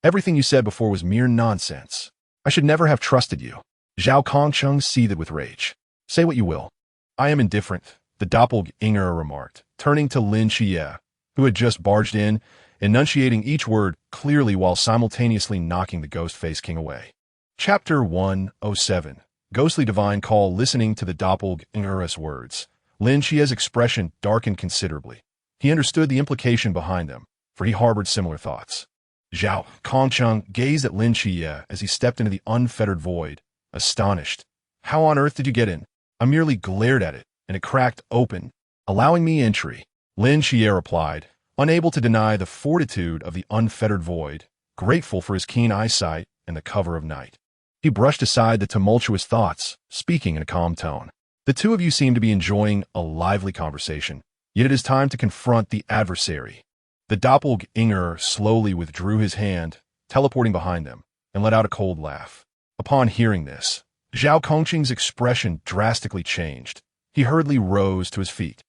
Everything you said before was mere nonsense. I should never have trusted you. Zhao Kongcheng seethed with rage. Say what you will. I am indifferent, the doppelganger remarked, turning to Lin Xie, who had just barged in, enunciating each word clearly while simultaneously knocking the ghost-faced king away. Chapter 107. Ghostly Divine Call. Listening to the doppelganger's words, Lin Xie's expression darkened considerably. He understood the implication behind them, for he harbored similar thoughts. Zhao Kongcheng gazed at Lin Xie as he stepped into the unfettered void, astonished. How on earth did you get in? I merely glared at it, and it cracked open, allowing me entry. Lin Xie replied, unable to deny the fortitude of the unfettered void, grateful for his keen eyesight and the cover of night. He brushed aside the tumultuous thoughts, speaking in a calm tone. The two of you seem to be enjoying a lively conversation, yet it is time to confront the adversary. The doppelganger slowly withdrew his hand, teleporting behind them, and let out a cold laugh. Upon hearing this, Zhao Kongcheng's expression drastically changed. He hurriedly rose to his feet,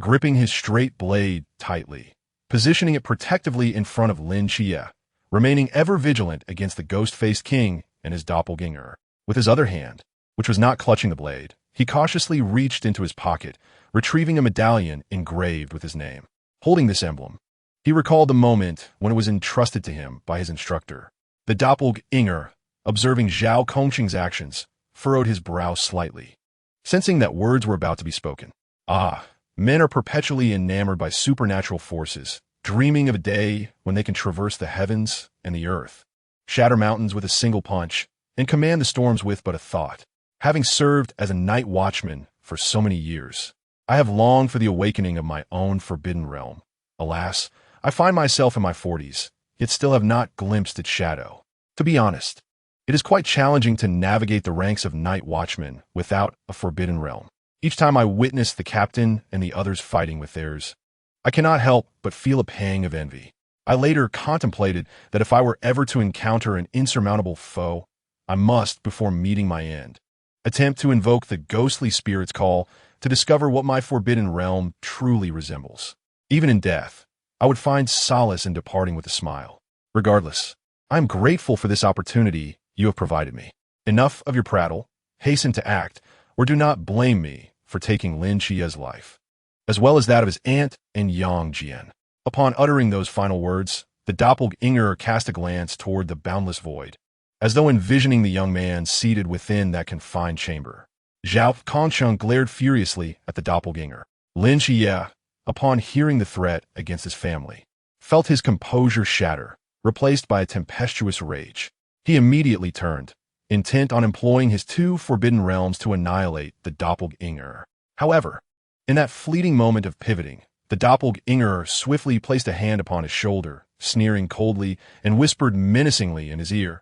gripping his straight blade tightly, positioning it protectively in front of Lin Xie, remaining ever vigilant against the ghost-faced king and his doppelganger. With his other hand, which was not clutching the blade, he cautiously reached into his pocket, retrieving a medallion engraved with his name. Holding this emblem, He recalled the moment when it was entrusted to him by his instructor. The doppelganger, observing Zhao Kongqing's actions, furrowed his brow slightly, sensing that words were about to be spoken. Ah, men are perpetually enamored by supernatural forces, dreaming of a day when they can traverse the heavens and the earth, shatter mountains with a single punch, and command the storms with but a thought. Having served as a night watchman for so many years, I have longed for the awakening of my own forbidden realm. Alas, I find myself in my 40s, yet still have not glimpsed its shadow. To be honest, it is quite challenging to navigate the ranks of night watchmen without a forbidden realm. Each time I witness the captain and the others fighting with theirs, I cannot help but feel a pang of envy. I later contemplated that if I were ever to encounter an insurmountable foe, I must, before meeting my end, attempt to invoke the ghostly spirit's call to discover what my forbidden realm truly resembles. Even in death, I would find solace in departing with a smile. Regardless, I am grateful for this opportunity you have provided me. Enough of your prattle, hasten to act, or do not blame me for taking Lin Chia's life, as well as that of his aunt and Yang Jian. Upon uttering those final words, the doppelganger cast a glance toward the boundless void, as though envisioning the young man seated within that confined chamber. Zhao Kongqing glared furiously at the doppelganger. Lin Chia, upon hearing the threat against his family, felt his composure shatter, replaced by a tempestuous rage. He immediately turned, intent on employing his two forbidden realms to annihilate the doppelganger. However, in that fleeting moment of pivoting, the doppelganger swiftly placed a hand upon his shoulder, sneering coldly, and whispered menacingly in his ear,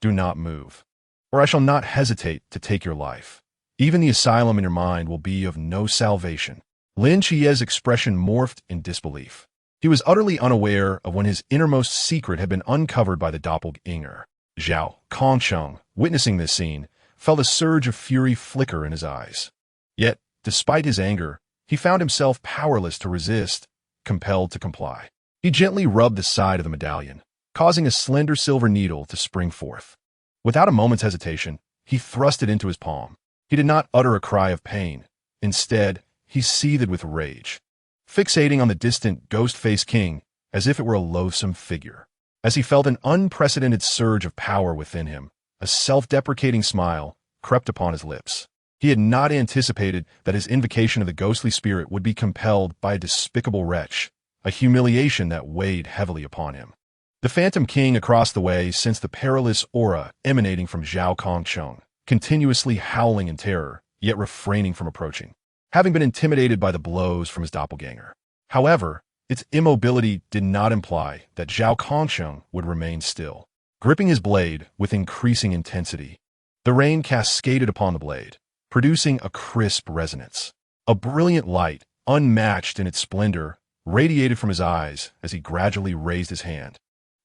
"Do not move, or I shall not hesitate to take your life. Even the asylum in your mind will be of no salvation." Lin Chia's expression morphed in disbelief. He was utterly unaware of when his innermost secret had been uncovered by the doppelganger. Zhao Kongqing, witnessing this scene, felt a surge of fury flicker in his eyes. Yet, despite his anger, he found himself powerless to resist, compelled to comply. He gently rubbed the side of the medallion, causing a slender silver needle to spring forth. Without a moment's hesitation, he thrust it into his palm. He did not utter a cry of pain. Instead, he seethed with rage, fixating on the distant ghost-faced king as if it were a loathsome figure. As he felt an unprecedented surge of power within him, a self-deprecating smile crept upon his lips. He had not anticipated that his invocation of the ghostly spirit would be compelled by a despicable wretch, a humiliation that weighed heavily upon him. The Phantom King across the way sensed the perilous aura emanating from Zhao Kongqing, continuously howling in terror, yet refraining from approaching, having been intimidated by the blows from his doppelganger. However, its immobility did not imply that Zhao Kongqing would remain still. Gripping his blade with increasing intensity, the rain cascaded upon the blade, producing a crisp resonance. A brilliant light, unmatched in its splendor, radiated from his eyes as he gradually raised his hand,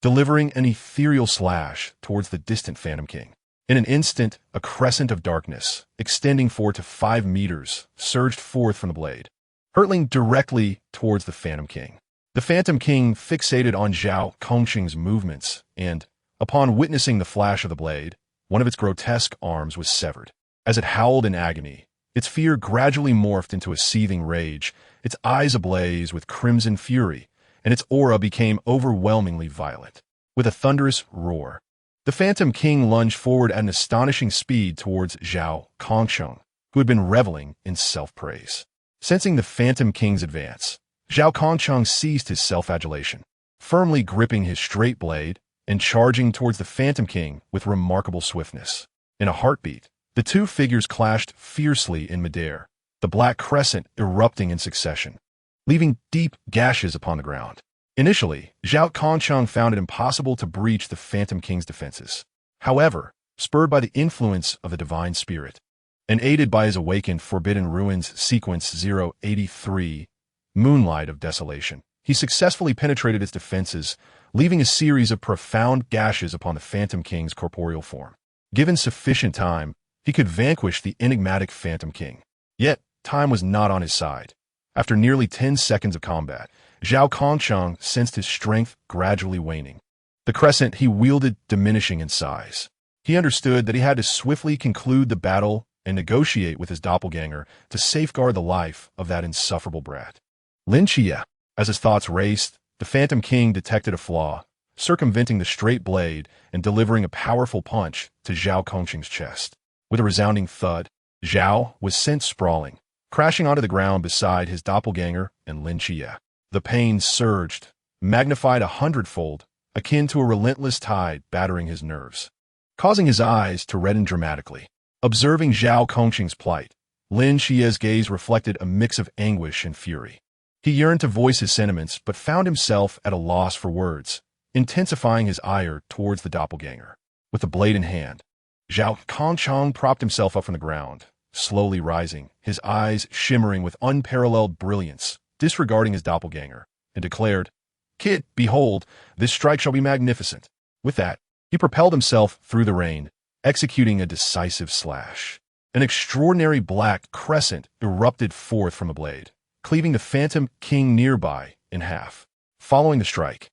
delivering an ethereal slash towards the distant Phantom King. In an instant, a crescent of darkness, extending 4 to 5 meters, surged forth from the blade, hurtling directly towards the Phantom King. The Phantom King fixated on Zhao Kongqing's movements, and, upon witnessing the flash of the blade, one of its grotesque arms was severed. As it howled in agony, its fear gradually morphed into a seething rage, its eyes ablaze with crimson fury, and its aura became overwhelmingly violent. With a thunderous roar, the Phantom King lunged forward at an astonishing speed towards Zhao Kongqing, who had been reveling in self-praise. Sensing the Phantom King's advance, Zhao Kongqing ceased his self-adulation, firmly gripping his straight blade and charging towards the Phantom King with remarkable swiftness. In a heartbeat, the two figures clashed fiercely in midair, the black crescent erupting in succession, leaving deep gashes upon the ground. Initially, Zhao Kongqing found it impossible to breach the Phantom King's defenses. However, spurred by the influence of the divine spirit, and aided by his awakened Forbidden Ruins Sequence 083, Moonlight of Desolation, he successfully penetrated its defenses, leaving a series of profound gashes upon the Phantom King's corporeal form. Given sufficient time, he could vanquish the enigmatic Phantom King. Yet, time was not on his side. After nearly 10 seconds of combat, Zhao Kongqing sensed his strength gradually waning, the crescent he wielded diminishing in size. He understood that he had to swiftly conclude the battle and negotiate with his doppelganger to safeguard the life of that insufferable brat. Lin Chia, as his thoughts raced, the Phantom King detected a flaw, circumventing the straight blade and delivering a powerful punch to Zhao Kongqing's chest. With a resounding thud, Zhao was sent sprawling, crashing onto the ground beside his doppelganger and Lin Chia. The pain surged, magnified 100-fold, akin to a relentless tide battering his nerves, causing his eyes to redden dramatically. Observing Zhao Kongqing's plight, Lin Chia's gaze reflected a mix of anguish and fury. He yearned to voice his sentiments but found himself at a loss for words, intensifying his ire towards the doppelganger. With the blade in hand, Zhao Kongqing propped himself up from the ground, slowly rising, his eyes shimmering with unparalleled brilliance, disregarding his doppelganger, and declared, "Kid, behold, this strike shall be magnificent." With that, he propelled himself through the rain, executing a decisive slash. An extraordinary black crescent erupted forth from the blade, cleaving the Phantom King nearby in half. Following the strike,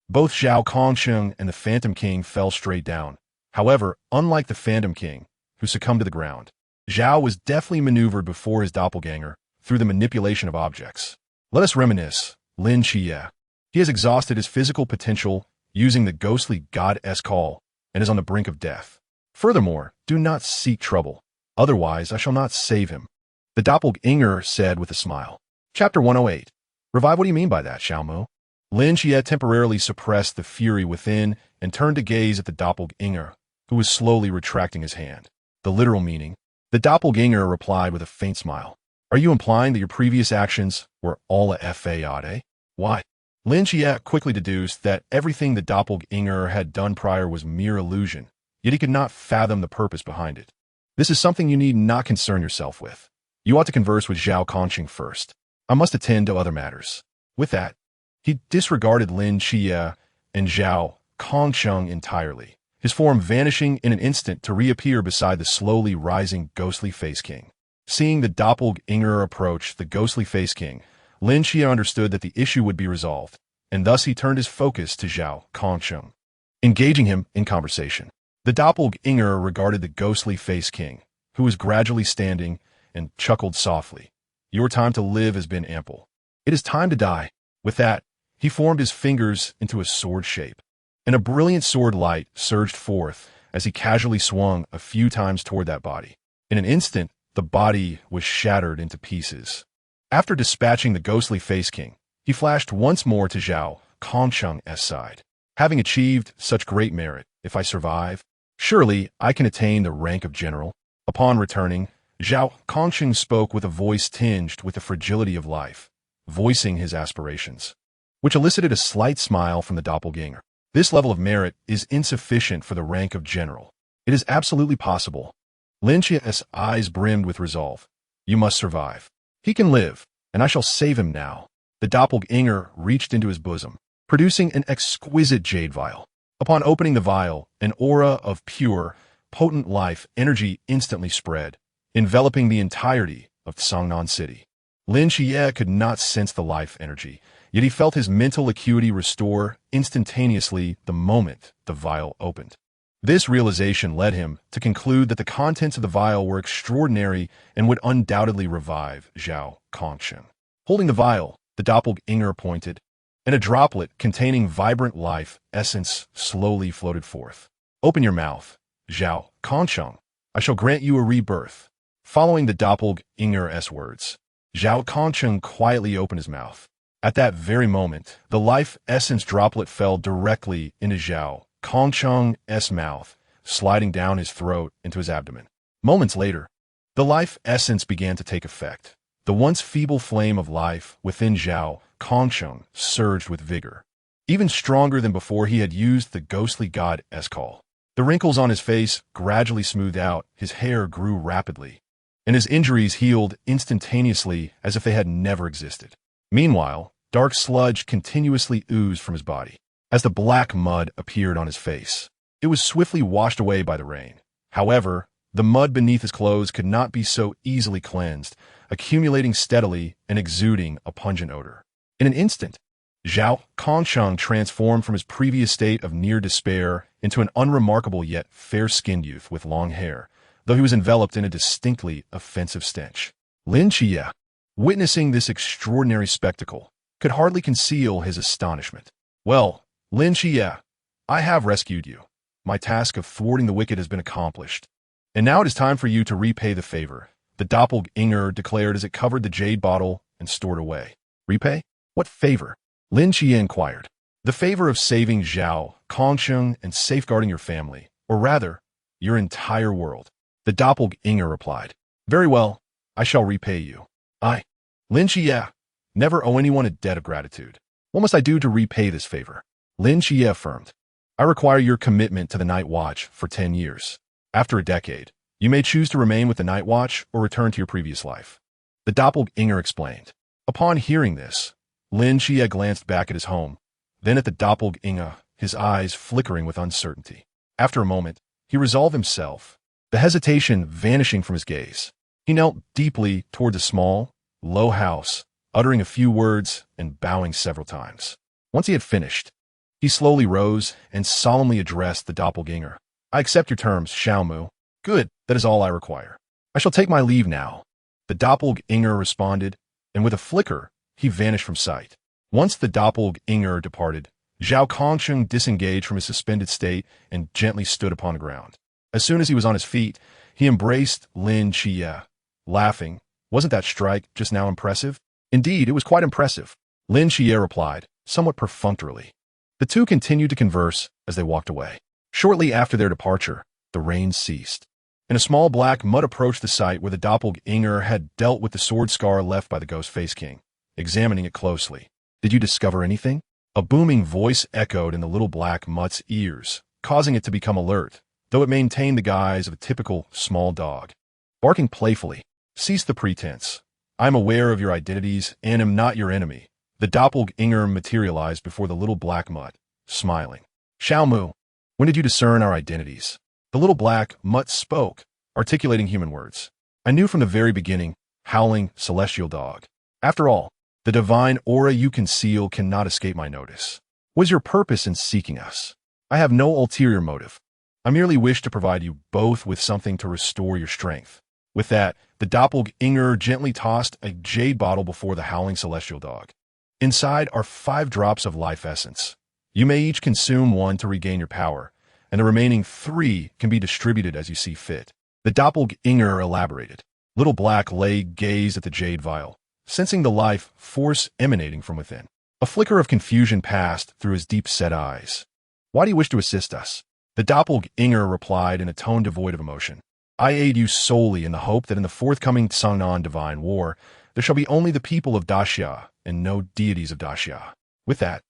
both Zhao Kongqing and the Phantom King fell straight down. However, unlike the Phantom King, who succumbed to the ground, Zhao was deftly maneuvered before his doppelganger through the manipulation of objects. Let us reminisce, Lin Chia. He has exhausted his physical potential using the ghostly god-esque call and is on the brink of death. Furthermore, do not seek trouble, otherwise I shall not save him, the doppelganger said with a smile. Chapter 108. Revive. What do you mean by that, Xiaomo? Lin Chia temporarily suppressed the fury within and turned to gaze at the doppelganger, who was slowly retracting his hand. The literal meaning? The doppelganger replied with a faint smile. Are you implying that your previous actions were all a fade? Why? Lin Chia quickly deduced that everything the doppelganger had done prior was mere illusion, yet he could not fathom the purpose behind it. This is something you need not concern yourself with. You ought to converse with Zhao Kongqing first. I must attend to other matters. With that, he disregarded Lin Chia and Zhao Kongqing entirely, his form vanishing in an instant to reappear beside the slowly rising ghostly face king. Seeing the doppelganger approach the ghostly face king, Lin Chia understood that the issue would be resolved, and thus he turned his focus to Zhao Kongqing, engaging him in conversation. The doppelganger regarded the ghostly face king, who was gradually standing, and chuckled softly. Your time to live has been ample. It is time to die. With that, he formed his fingers into a sword shape, and a brilliant sword light surged forth as he casually swung a few times toward that body. In an instant, the body was shattered into pieces. After dispatching the ghostly face king, he flashed once more to Zhao Kongqing's side. Having achieved such great merit, if I survive, surely I can attain the rank of general. Upon returning, Zhao Kongqing spoke with a voice tinged with the fragility of life, voicing his aspirations, which elicited a slight smile from the doppelganger. This level of merit is insufficient for the rank of general. It is absolutely possible. Lin Chia's eyes brimmed with resolve. You must survive. He can live, and I shall save him now. The doppelganger reached into his bosom, producing an exquisite jade vial. Upon opening the vial, an aura of pure, potent life energy instantly spread, enveloping the entirety of Songnan City. Lin Chia could not sense the life energy, yet he felt his mental acuity restore instantaneously the moment the vial opened. This realization led him to conclude that the contents of the vial were extraordinary and would undoubtedly revive Zhao Kongqing. Holding the vial, the doppelganger pointed, and a droplet containing vibrant life essence slowly floated forth. Open your mouth, Zhao Kongqing. I shall grant you a rebirth. Following the doppelganger's words, Zhao Kongqing quietly opened his mouth. At that very moment, the life essence droplet fell directly into Zhao Kongqing's mouth, sliding down his throat into his abdomen. Moments later, the life essence began to take effect. The once feeble flame of life within Zhao Kongqing surged with vigor, even stronger than before he had used the ghostly god-esque call. The wrinkles on his face gradually smoothed out, his hair grew rapidly, and his injuries healed instantaneously as if they had never existed. Meanwhile, dark sludge continuously oozed from his body. As the black mud appeared on his face, it was swiftly washed away by the rain. However, the mud beneath his clothes could not be so easily cleansed, accumulating steadily and exuding a pungent odor. In an instant, Zhao Kongqing transformed from his previous state of near despair into an unremarkable yet fair-skinned youth with long hair, though he was enveloped in a distinctly offensive stench. Lin Chia, witnessing this extraordinary spectacle, could hardly conceal his astonishment. Well, Lin Xie, I have rescued you. My task of thwarting the wicked has been accomplished. And now it is time for you to repay the favor, the doppelganger declared as it covered the jade bottle and stored away. Repay? What favor? Lin Xie inquired. The favor of saving Zhao, Kongsheng, and safeguarding your family, or rather, your entire world. The doppelganger replied. Very well, I shall repay you. I, Lin Xie, never owe anyone a debt of gratitude. What must I do to repay this favor? Lin Xie affirmed. I require your commitment to the Night Watch for 10 years. After a decade, you may choose to remain with the Night Watch or return to your previous life. The doppelganger explained. Upon hearing this, Lin Xie glanced back at his home, then at the doppelganger, his eyes flickering with uncertainty. After a moment, he resolved himself, the hesitation vanishing from his gaze. He knelt deeply toward the small, low house, uttering a few words and bowing several times. Once he had finished, he slowly rose and solemnly addressed the doppelganger. I accept your terms, Xiaomu. Good, that is all I require. I shall take my leave now. The doppelganger responded, and with a flicker, he vanished from sight. Once the doppelganger departed, Zhao Kongsheng disengaged from his suspended state and gently stood upon the ground. As soon as he was on his feet, he embraced Lin Xie, laughing. Wasn't that strike just now impressive? Indeed, it was quite impressive, Lin Xie replied, somewhat perfunctorily. The two continued to converse as they walked away. Shortly after their departure, the rain ceased, and a small black mud approached the site where the doppelganger had dealt with the sword scar left by the Ghost Face King. Examining it closely, did you discover anything? A booming voice echoed in the little black mutt's ears, causing it to become alert, though it maintained the guise of a typical small dog. Barking playfully, cease the pretense. I am aware of your identities and am not your enemy. The doppelganger materialized before the little black mutt, smiling. Xiaomu, when did you discern our identities? The little black mutt spoke, articulating human words. I knew from the very beginning, howling celestial dog. After all, the divine aura you conceal cannot escape my notice. What is your purpose in seeking us? I have no ulterior motive. I merely wish to provide you both with something to restore your strength. With that, the doppelganger gently tossed a jade bottle before the howling celestial dog. Inside are 5 drops of life essence. You may each consume 1 to regain your power, and the remaining 3 can be distributed as you see fit. The doppelganger elaborated. Little Black lay gazed at the jade vial, sensing the life force emanating from within. A flicker of confusion passed through his deep-set eyes. Why do you wish to assist us? The doppelganger replied in a tone devoid of emotion. I aid you solely in the hope that in the forthcoming Tsangnan divine war, there shall be only the people of Daxia and no deities of Daxia. With that,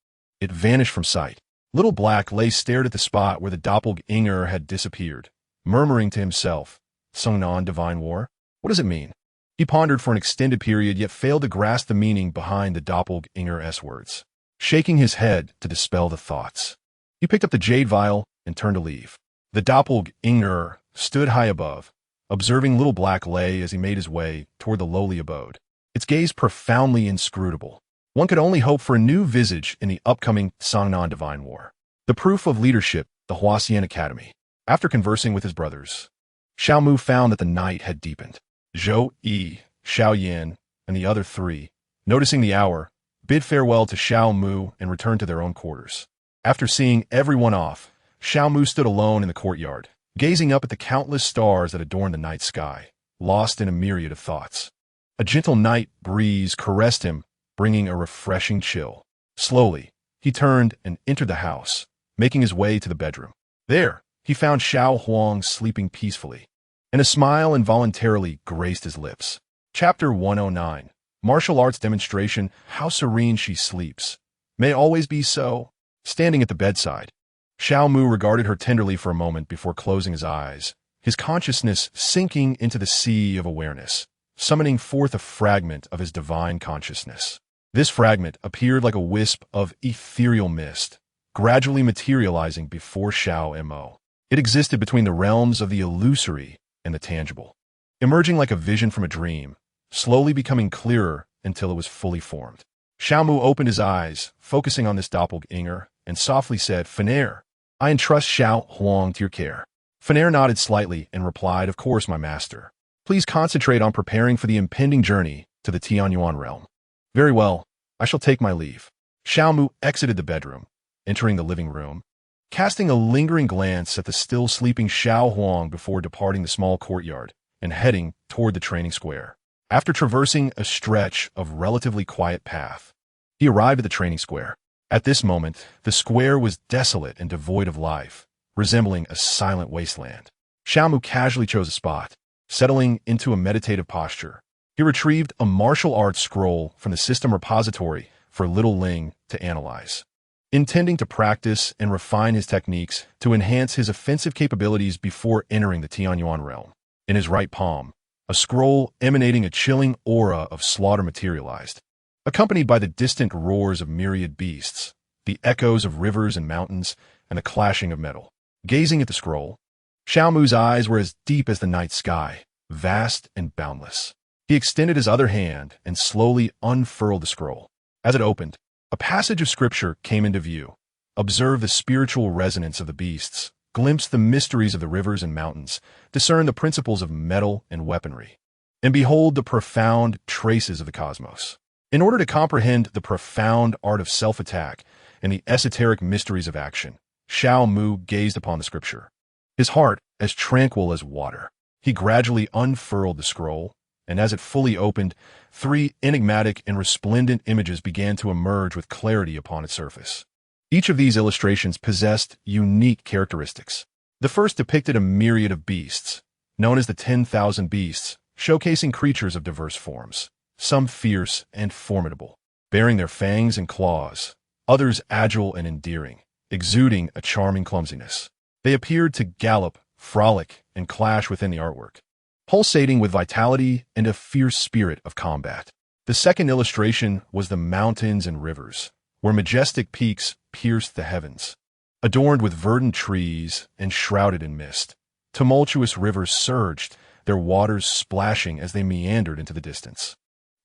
it vanished from sight. Little Black lay stared at the spot where the doppelganger had disappeared, murmuring to himself, Tsangnan divine war? What does it mean? He pondered for an extended period, yet failed to grasp the meaning behind the doppelganger's words. Shaking his head to dispel the thoughts, he picked up the jade vial and turned to leave. The doppelganger stood high above, observing Little Black lay as he made his way toward the lowly abode. Its gaze profoundly inscrutable. One could only hope for a new visage in the upcoming Tsangnan divine war. The proof of leadership, the Huaxian Academy. After conversing with his brothers, Xiaomu found that the night had deepened. Zhou Yi, Xiao Yan, and the other 3, noticing the hour, bid farewell to Xiaomu and returned to their own quarters. After seeing everyone off, Xiaomu stood alone in the courtyard, gazing up at the countless stars that adorned the night sky, lost in a myriad of thoughts. A gentle night breeze caressed him, bringing a refreshing chill. Slowly, he turned and entered the house, making his way to the bedroom. There, he found Xiao Huang sleeping peacefully, and a smile involuntarily graced his lips. Chapter 109. Martial Arts Demonstration. How serene she sleeps. May always be so. Standing at the bedside, Xiao Mu regarded her tenderly for a moment before closing his eyes, his consciousness sinking into the sea of awareness, summoning forth a fragment of his divine consciousness. This fragment appeared like a wisp of ethereal mist, gradually materializing before Xiao Mo. It existed between the realms of the illusory and the tangible, emerging like a vision from a dream, slowly becoming clearer until it was fully formed. Xiao Mu opened his eyes, focusing on this doppelganger, and softly said, Fenair, I entrust Xiao Huang to your care. Fenair nodded slightly and replied, Of course, my master. Please concentrate on preparing for the impending journey to the Tianyuan realm. Very well, I shall take my leave. Xiao Mu exited the bedroom, entering the living room, casting a lingering glance at the still sleeping Xiao Huang before departing the small courtyard and heading toward the training square. After traversing a stretch of relatively quiet path, he arrived at the training square. At this moment, the square was desolate and devoid of life, resembling a silent wasteland. Xiao Mu casually chose a spot, settling into a meditative posture. He retrieved a martial arts scroll from the system repository for Little Ling to analyze, intending to practice and refine his techniques to enhance his offensive capabilities before entering the Tianyuan realm. In his right palm, a scroll emanating a chilling aura of slaughter materialized, accompanied by the distant roars of myriad beasts, the echoes of rivers and mountains, and the clashing of metal. Gazing at the scroll, Xiao Mu's eyes were as deep as the night sky, vast and boundless. He extended his other hand and slowly unfurled the scroll. As it opened, a passage of scripture came into view. Observe the spiritual resonance of the beasts, glimpse the mysteries of the rivers and mountains, discern the principles of metal and weaponry, and behold the profound traces of the cosmos. In order to comprehend the profound art of self-attack and the esoteric mysteries of action, Xiao Mu gazed upon the scripture, his heart as tranquil as water. He gradually unfurled the scroll, and as it fully opened, 3 enigmatic and resplendent images began to emerge with clarity upon its surface. Each of these illustrations possessed unique characteristics. The first depicted a myriad of beasts, known as the 10,000 beasts, showcasing creatures of diverse forms, some fierce and formidable, bearing their fangs and claws, others agile and endearing, exuding a charming clumsiness. They appeared to gallop, frolic, and clash within the artwork, pulsating with vitality and a fierce spirit of combat. The second illustration was the mountains and rivers, where majestic peaks pierced the heavens. Adorned with verdant trees and shrouded in mist, tumultuous rivers surged, their waters splashing as they meandered into the distance.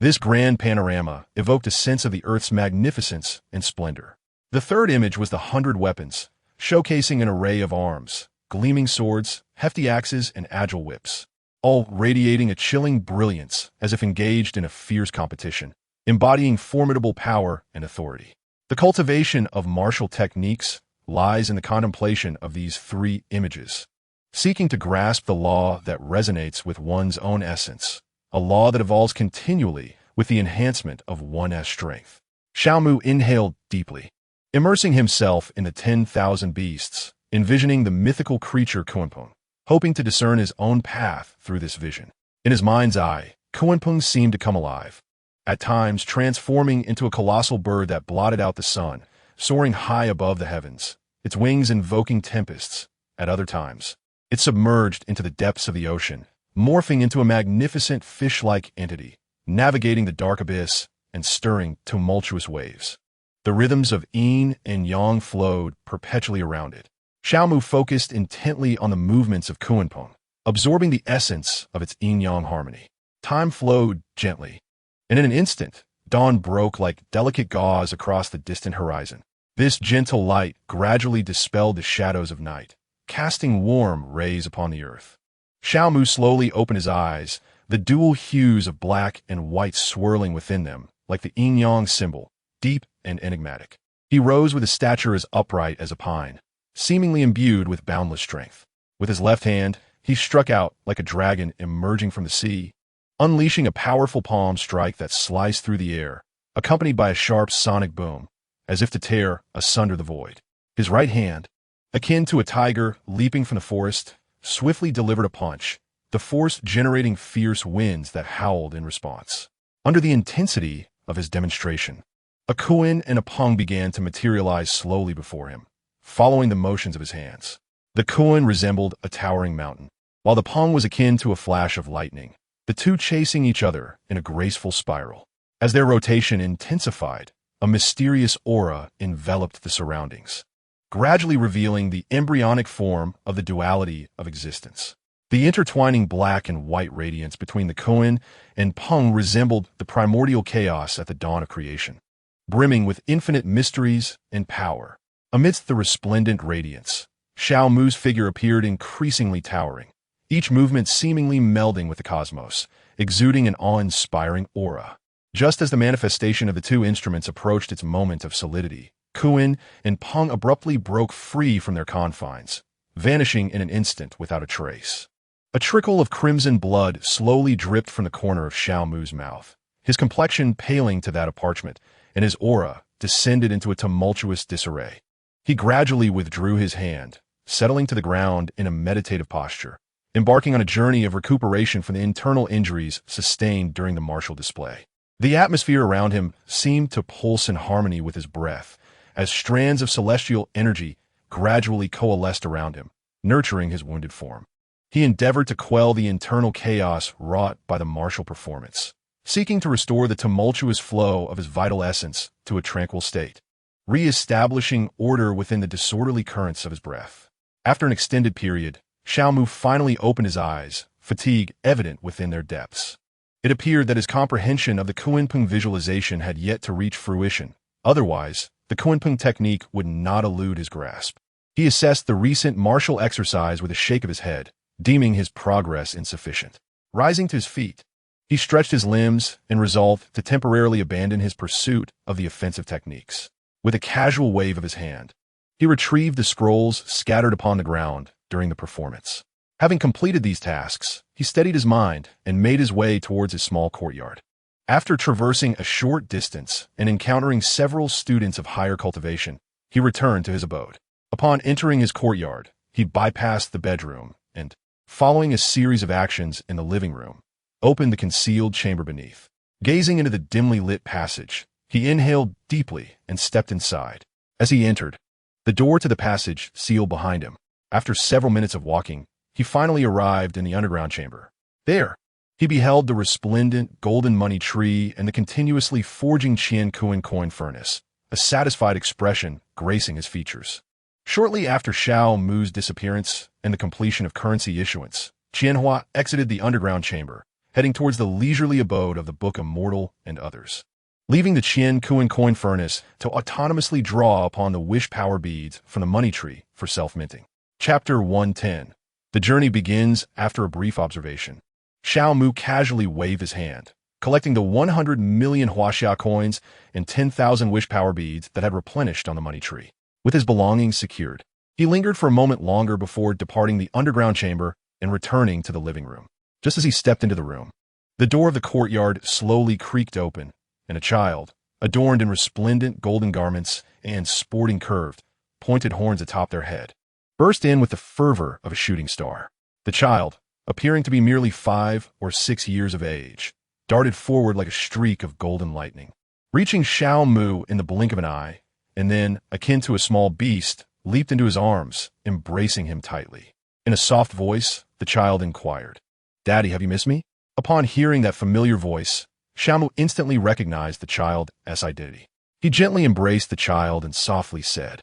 This grand panorama evoked a sense of the earth's magnificence and splendor. The third image was the 100 weapons, showcasing an array of arms, gleaming swords, hefty axes, and agile whips, all radiating a chilling brilliance as if engaged in a fierce competition, embodying formidable power and authority. The cultivation of martial techniques lies in the contemplation of these 3 images, seeking to grasp the law that resonates with one's own essence, a law that evolves continually with the enhancement of one's strength. Xiao Mu inhaled deeply, immersing himself in the 10,000 beasts, envisioning the mythical creature Kunpeng, hoping to discern his own path through this vision. In his mind's eye, Kunpeng seemed to come alive, at times transforming into a colossal bird that blotted out the sun, soaring high above the heavens, its wings invoking tempests. At other times, it submerged into the depths of the ocean, morphing into a magnificent fish-like entity, navigating the dark abyss and stirring tumultuous waves. The rhythms of yin and yang flowed perpetually around it. Xiao Mu focused intently on the movements of Kunpeng, absorbing the essence of its yin-yang harmony. Time flowed gently, and in an instant, dawn broke like delicate gauze across the distant horizon. This gentle light gradually dispelled the shadows of night, casting warm rays upon the earth. Xiao Mu slowly opened his eyes, the dual hues of black and white swirling within them, like the yin-yang symbol, deep and enigmatic. He rose with a stature as upright as a pine, seemingly imbued with boundless strength. With his left hand, he struck out like a dragon emerging from the sea, unleashing a powerful palm strike that sliced through the air, accompanied by a sharp sonic boom, as if to tear asunder the void. His right hand, akin to a tiger leaping from the forest, swiftly delivered a punch, the force generating fierce winds that howled in response. Under the intensity of his demonstration, a Kun and a Peng began to materialize slowly before him, following the motions of his hands. The Kun resembled a towering mountain, while the Peng was akin to a flash of lightning, the two chasing each other in a graceful spiral. As their rotation intensified, a mysterious aura enveloped the surroundings, gradually revealing the embryonic form of the duality of existence. The intertwining black and white radiance between the Kun and Peng resembled the primordial chaos at the dawn of creation, brimming with infinite mysteries and power. Amidst the resplendent radiance, Xiao Mu's figure appeared increasingly towering, each movement seemingly melding with the cosmos, exuding an awe-inspiring aura. Just as the manifestation of the two instruments approached its moment of solidity, Kuan and Peng abruptly broke free from their confines, vanishing in an instant without a trace. A trickle of crimson blood slowly dripped from the corner of Xiao Mu's mouth, his complexion paling to that of parchment, and his aura descended into a tumultuous disarray. He gradually withdrew his hand, settling to the ground in a meditative posture, embarking on a journey of recuperation from the internal injuries sustained during the martial display. The atmosphere around him seemed to pulse in harmony with his breath, as strands of celestial energy gradually coalesced around him, nurturing his wounded form. He endeavored to quell the internal chaos wrought by the martial performance, seeking to restore the tumultuous flow of his vital essence to a tranquil state, re-establishing order within the disorderly currents of his breath. After an extended period, Xiao Mu finally opened his eyes, fatigue evident within their depths. It appeared that his comprehension of the Kunpeng visualization had yet to reach fruition. Otherwise, the Kunpeng technique would not elude his grasp. He assessed the recent martial exercise with a shake of his head, deeming his progress insufficient. Rising to his feet, he stretched his limbs and resolved to temporarily abandon his pursuit of the offensive techniques. With a casual wave of his hand, he retrieved the scrolls scattered upon the ground during the performance. Having completed these tasks, he steadied his mind and made his way towards his small courtyard. After traversing a short distance and encountering several students of higher cultivation, he returned to his abode. Upon entering his courtyard, he bypassed the bedroom and, following a series of actions in the living room, opened the concealed chamber beneath. Gazing into the dimly lit passage, he inhaled deeply and stepped inside. As he entered, the door to the passage sealed behind him. After several minutes of walking, he finally arrived in the underground chamber. There, he beheld the resplendent golden money tree and the continuously forging Qian Kuan coin furnace, a satisfied expression gracing his features. Shortly after Xiao Mu's disappearance and the completion of currency issuance, Qianhua exited the underground chamber, heading towards the leisurely abode of the Book Immortal and others, leaving the Qian Kuan coin furnace to autonomously draw upon the wish power beads from the money tree for self-minting. Chapter 110. The journey begins after a brief observation. Xiao Mu casually waved his hand, collecting the 100 million Huaxia coins and 10,000 wish power beads that had replenished on the money tree. With his belongings secured, he lingered for a moment longer before departing the underground chamber and returning to the living room. Just as he stepped into the room, the door of the courtyard slowly creaked open, and a child, adorned in resplendent golden garments and sporting curved, pointed horns atop their head, burst in with the fervor of a shooting star. The child, appearing to be merely 5 or 6 years of age, darted forward like a streak of golden lightning, reaching Xiao Mu in the blink of an eye, and then, akin to a small beast, leaped into his arms, embracing him tightly. In a soft voice, the child inquired, "Daddy, have you missed me?" Upon hearing that familiar voice, Xiao Mu instantly recognized the child's identity. He gently embraced the child and softly said,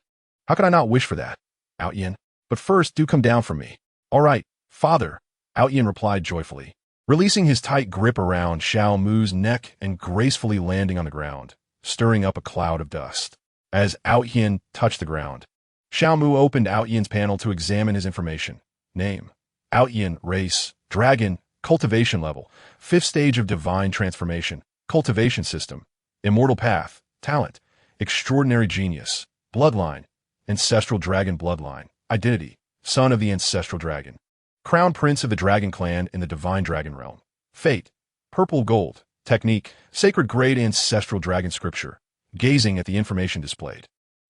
"How could I not wish for that, Outyin? But first, do come down from me." "All right, father," Outyin replied joyfully, releasing his tight grip around Xiao Mu's neck and gracefully landing on the ground, stirring up a cloud of dust. As Outyin touched the ground, Xiao Mu opened Outyin's panel to examine his information. Name: Outyin, race, dragon, cultivation level, 5th stage of divine transformation, cultivation system, immortal path, talent, extraordinary genius, bloodline, ancestral dragon bloodline, identity, son of the ancestral dragon, crown prince of the dragon clan in the divine dragon realm, fate, purple gold, technique, sacred grade ancestral dragon scripture. Gazing at the information displayed,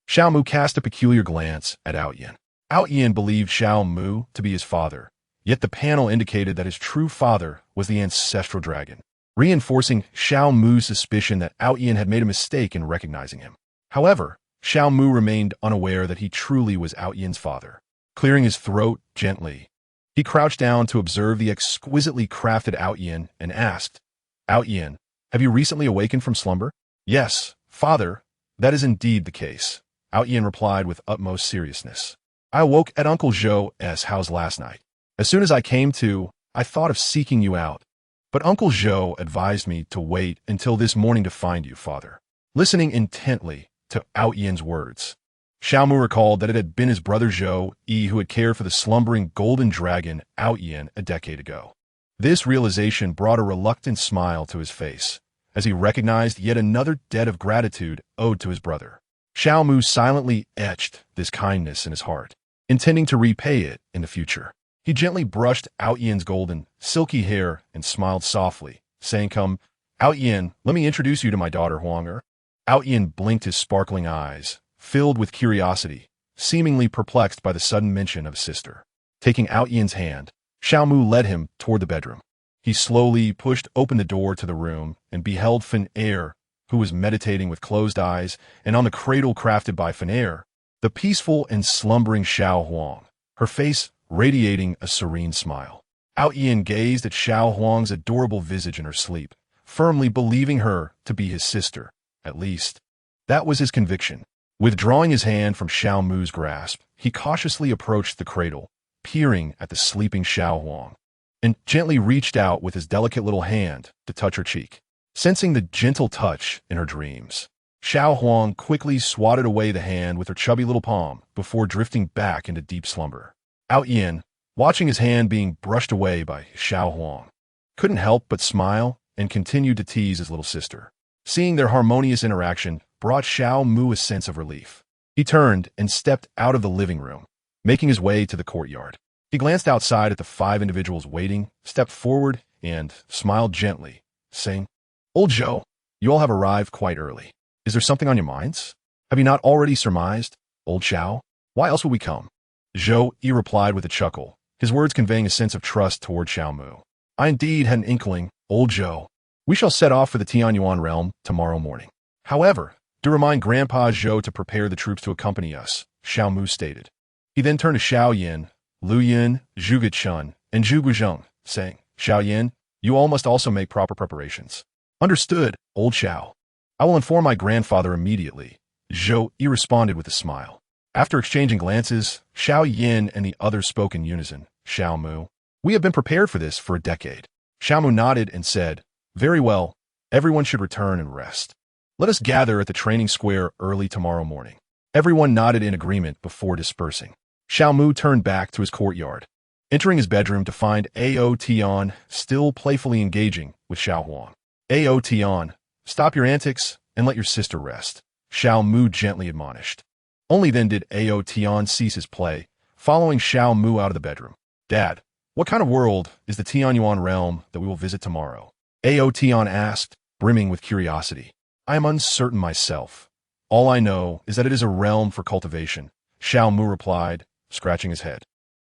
Xiao Mu cast a peculiar glance at Outyin. Outyin believed Xiao Mu to be his father, yet the panel indicated that his true father was the ancestral dragon, reinforcing Xiao Mu's suspicion that Outyin had made a mistake in recognizing him. However, Xiao Mu remained unaware that he truly was Outyin's father. Clearing his throat gently, he crouched down to observe the exquisitely crafted Outyin and asked, "Outyin, have you recently awakened from slumber?" "Yes, father, that is indeed the case," Outyin replied with utmost seriousness. "I awoke at Uncle Zhou's house last night. As soon as I came to, I thought of seeking you out, but Uncle Zhou advised me to wait until this morning to find you, father." Listening intently to Outyin's words, Xiao Mu recalled that it had been his brother Zhou who had cared for the slumbering golden dragon Outyin a decade ago. This realization brought a reluctant smile to his face, as he recognized yet another debt of gratitude owed to his brother. Xiao Mu silently etched this kindness in his heart, intending to repay it in the future. He gently brushed Out Yin's golden, silky hair and smiled softly, saying, "Come, Out Yin, let me introduce you to my daughter Huang." Out Yin blinked his sparkling eyes, filled with curiosity, seemingly perplexed by the sudden mention of his sister. Taking Out Yin's hand, Xiao Mu led him toward the bedroom. He slowly pushed open the door to the room and beheld Fin Er, who was meditating with closed eyes, and on the cradle crafted by Fin Er, the peaceful and slumbering Xiao Huang, her face radiating a serene smile. Out Yin gazed at Xiao Huang's adorable visage in her sleep, firmly believing her to be his sister. At least, that was his conviction. Withdrawing his hand from Xiao Mu's grasp, he cautiously approached the cradle, peering at the sleeping Xiao Huang, and gently reached out with his delicate little hand to touch her cheek. Sensing the gentle touch in her dreams, Xiao Huang quickly swatted away the hand with her chubby little palm before drifting back into deep slumber. Out Yin, watching his hand being brushed away by Xiao Huang, couldn't help but smile and continued to tease his little sister. Seeing their harmonious interaction brought Xiao Mu a sense of relief. He turned and stepped out of the living room, making his way to the courtyard. He glanced outside at the 5 individuals waiting, stepped forward, and smiled gently, saying, "Old Zhou, you all have arrived quite early. Is there something on your minds? Have you not already surmised? Old Xiao, why else would we come?" Zhou Yi replied with a chuckle, his words conveying a sense of trust toward Xiao Mu. "I indeed had an inkling, Old Zhou. We shall set off for the Tianyuan realm tomorrow morning. However, to remind Grandpa Zhou to prepare the troops to accompany us," Xiao Mu stated. He then turned to Xiao Yin, Lu Yin, Zhuge Chun, and Zhu Guzheng, saying, "Xiao Yin, you all must also make proper preparations." "Understood, Old Xiao. I will inform my grandfather immediately," Zhou Yi responded with a smile. After exchanging glances, Xiao Yin and the others spoke in unison. "Xiao Mu, we have been prepared for this for a decade." Xiao Mu nodded and said, "Very well, everyone should return and rest. Let us gather at the training square early tomorrow morning." Everyone nodded in agreement before dispersing. Xiao Mu turned back to his courtyard, entering his bedroom to find Ao Tian still playfully engaging with Xiao Huang. "Ao Tian, stop your antics and let your sister rest," Xiao Mu gently admonished. Only then did Ao Tian cease his play, following Xiao Mu out of the bedroom. "Dad, what kind of world is the Tianyuan realm that we will visit tomorrow?" Ao Tian asked, brimming with curiosity. "I am uncertain myself. All I know is that it is a realm for cultivation," Xiao Mu replied, scratching his head.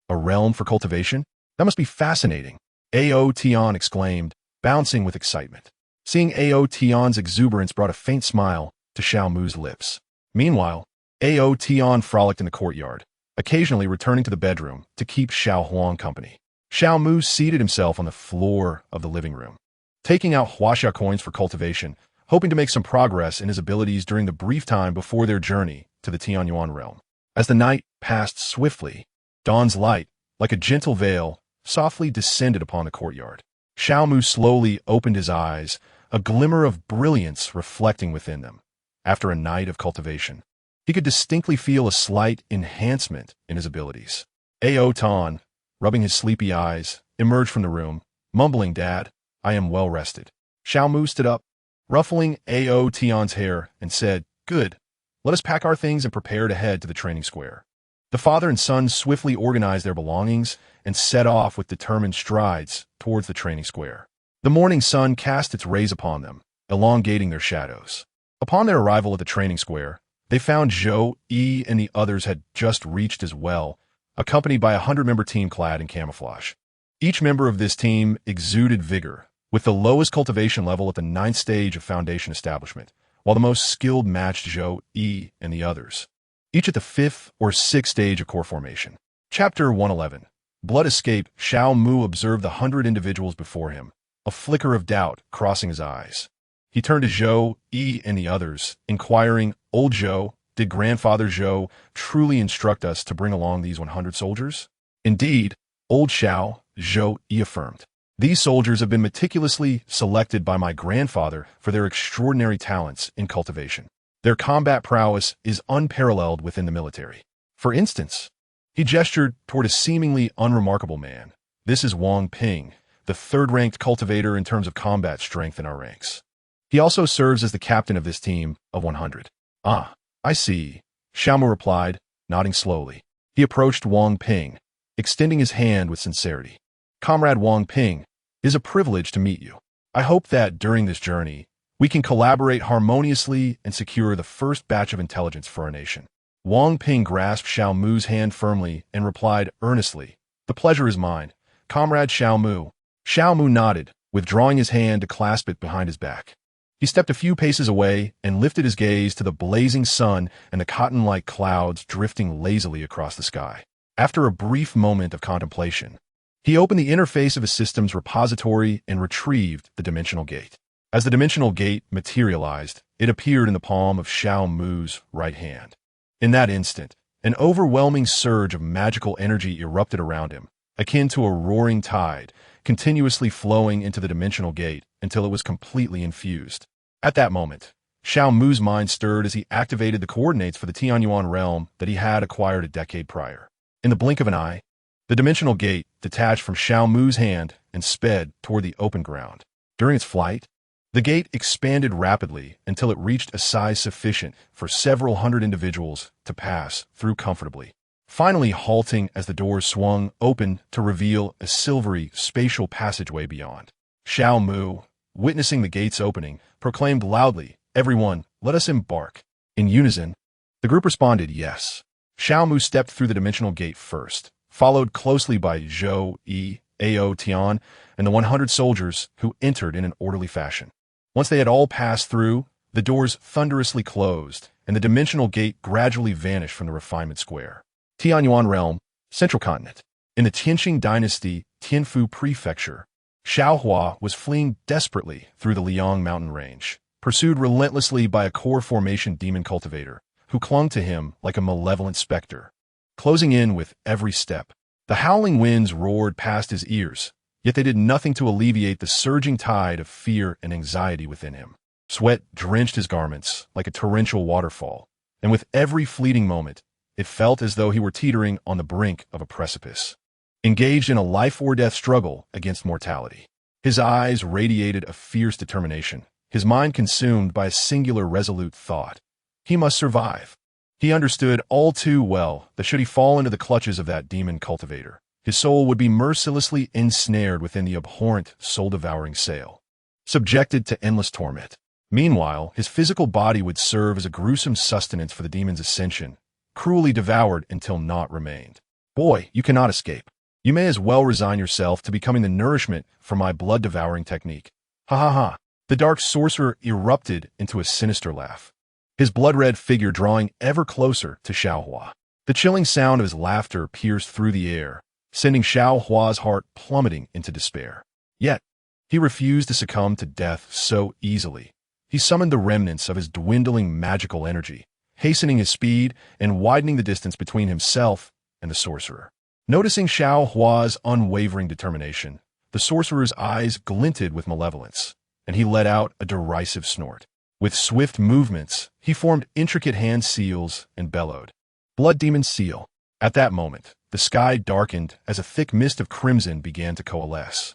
"A realm for cultivation? That must be fascinating," Ao Tian exclaimed, bouncing with excitement. Seeing Ao Tian's exuberance brought a faint smile to Xiao Mu's lips. Meanwhile, Ao Tian frolicked in the courtyard, occasionally returning to the bedroom to keep Xiao Huang company. Xiao Mu seated himself on the floor of the living room, taking out huaxia coins for cultivation, hoping to make some progress in his abilities during the brief time before their journey to the Tianyuan realm. As the night passed swiftly, dawn's light, like a gentle veil, softly descended upon the courtyard. Xiao Mu slowly opened his eyes, a glimmer of brilliance reflecting within them. After a night of cultivation, he could distinctly feel a slight enhancement in his abilities. Ao Tan, rubbing his sleepy eyes, emerged from the room, mumbling, "Dad, I am well rested." Xiao Mu stood up, ruffling Ao Tian's hair, and said, "Good. Let us pack our things and prepare to head to the training square." The father and son swiftly organized their belongings and set off with determined strides towards the training square. The morning sun cast its rays upon them, elongating their shadows. Upon their arrival at the training square, they found Zhou Yi and the others had just reached as well, accompanied by a 100-member team clad in camouflage. Each member of this team exuded vigor, with the lowest cultivation level at the 9th stage of foundation establishment, while the most skilled matched Zhou Yi and the others, each at the 5th or 6th stage of core formation. Chapter 111. Blood Escape. Xiao Mu observed the 100 individuals before him, a flicker of doubt crossing his eyes. He turned to Zhou Yi and the others, inquiring, "Old Zhou, did Grandfather Zhou truly instruct us to bring along these 100 soldiers?" "Indeed, Old Xiao," Zhou Yi affirmed. "These soldiers have been meticulously selected by my grandfather for their extraordinary talents in cultivation. Their combat prowess is unparalleled within the military. For instance," he gestured toward a seemingly unremarkable man. "This is Wang Ping, the 3rd-ranked cultivator in terms of combat strength in our ranks. He also serves as the captain of this team of 100. Ah, I see, Xiao Mu replied, nodding slowly. He approached Wang Ping, extending his hand with sincerity. Comrade Wang Ping, it is a privilege to meet you. I hope that during this journey, we can collaborate harmoniously and secure the first batch of intelligence for our nation. Wang Ping grasped Xiao Mu's hand firmly and replied earnestly, "The pleasure is mine, Comrade Xiao Mu." Xiao Mu nodded, withdrawing his hand to clasp it behind his back. He stepped a few paces away and lifted his gaze to the blazing sun and the cotton-like clouds drifting lazily across the sky. After a brief moment of contemplation, he opened the interface of his system's repository and retrieved the dimensional gate. As the dimensional gate materialized, it appeared in the palm of Xiao Mu's right hand. In that instant, an overwhelming surge of magical energy erupted around him, akin to a roaring tide, continuously flowing into the dimensional gate until it was completely infused. At that moment, Xiao Mu's mind stirred as he activated the coordinates for the Tianyuan realm that he had acquired a decade prior. In the blink of an eye, the dimensional gate detached from Xiao Mu's hand and sped toward the open ground. During its flight, the gate expanded rapidly until it reached a size sufficient for several hundred individuals to pass through comfortably, finally halting as the doors swung open to reveal a silvery spatial passageway beyond. Xiao Mu, witnessing the gate's opening, proclaimed loudly, "Everyone, let us embark." In unison, the group responded yes. Xiao Mu stepped through the dimensional gate first, followed closely by Zhou Yi, Ao Tian, and the 100 soldiers who entered in an orderly fashion. Once they had all passed through, the doors thunderously closed, and the dimensional gate gradually vanished from the refinement square. Tianyuan Realm, Central Continent. In the Tianqing Dynasty, Tianfu Prefecture, Xiao Hua was fleeing desperately through the Liang mountain range, pursued relentlessly by a core formation demon cultivator, who clung to him like a malevolent specter, closing in with every step. The howling winds roared past his ears, yet they did nothing to alleviate the surging tide of fear and anxiety within him. Sweat drenched his garments like a torrential waterfall, and with every fleeting moment, it felt as though he were teetering on the brink of a precipice, engaged in a life-or-death struggle against mortality. His eyes radiated a fierce determination, his mind consumed by a singular resolute thought. He must survive. He understood all too well that should he fall into the clutches of that demon cultivator, his soul would be mercilessly ensnared within the abhorrent, soul-devouring sail, subjected to endless torment. Meanwhile, his physical body would serve as a gruesome sustenance for the demon's ascension, cruelly devoured until naught remained. Boy, you cannot escape. You may as well resign yourself to becoming the nourishment for my blood-devouring technique. Ha ha ha. The dark sorcerer erupted into a sinister laugh, his blood-red figure drawing ever closer to Xiao Hua. The chilling sound of his laughter pierced through the air, sending Xiao Hua's heart plummeting into despair. Yet, he refused to succumb to death so easily. He summoned the remnants of his dwindling magical energy, hastening his speed and widening the distance between himself and the sorcerer. Noticing Xiao Hua's unwavering determination, the sorcerer's eyes glinted with malevolence, and he let out a derisive snort. With swift movements, he formed intricate hand seals and bellowed, "Blood Demon Seal." At that moment, the sky darkened as a thick mist of crimson began to coalesce,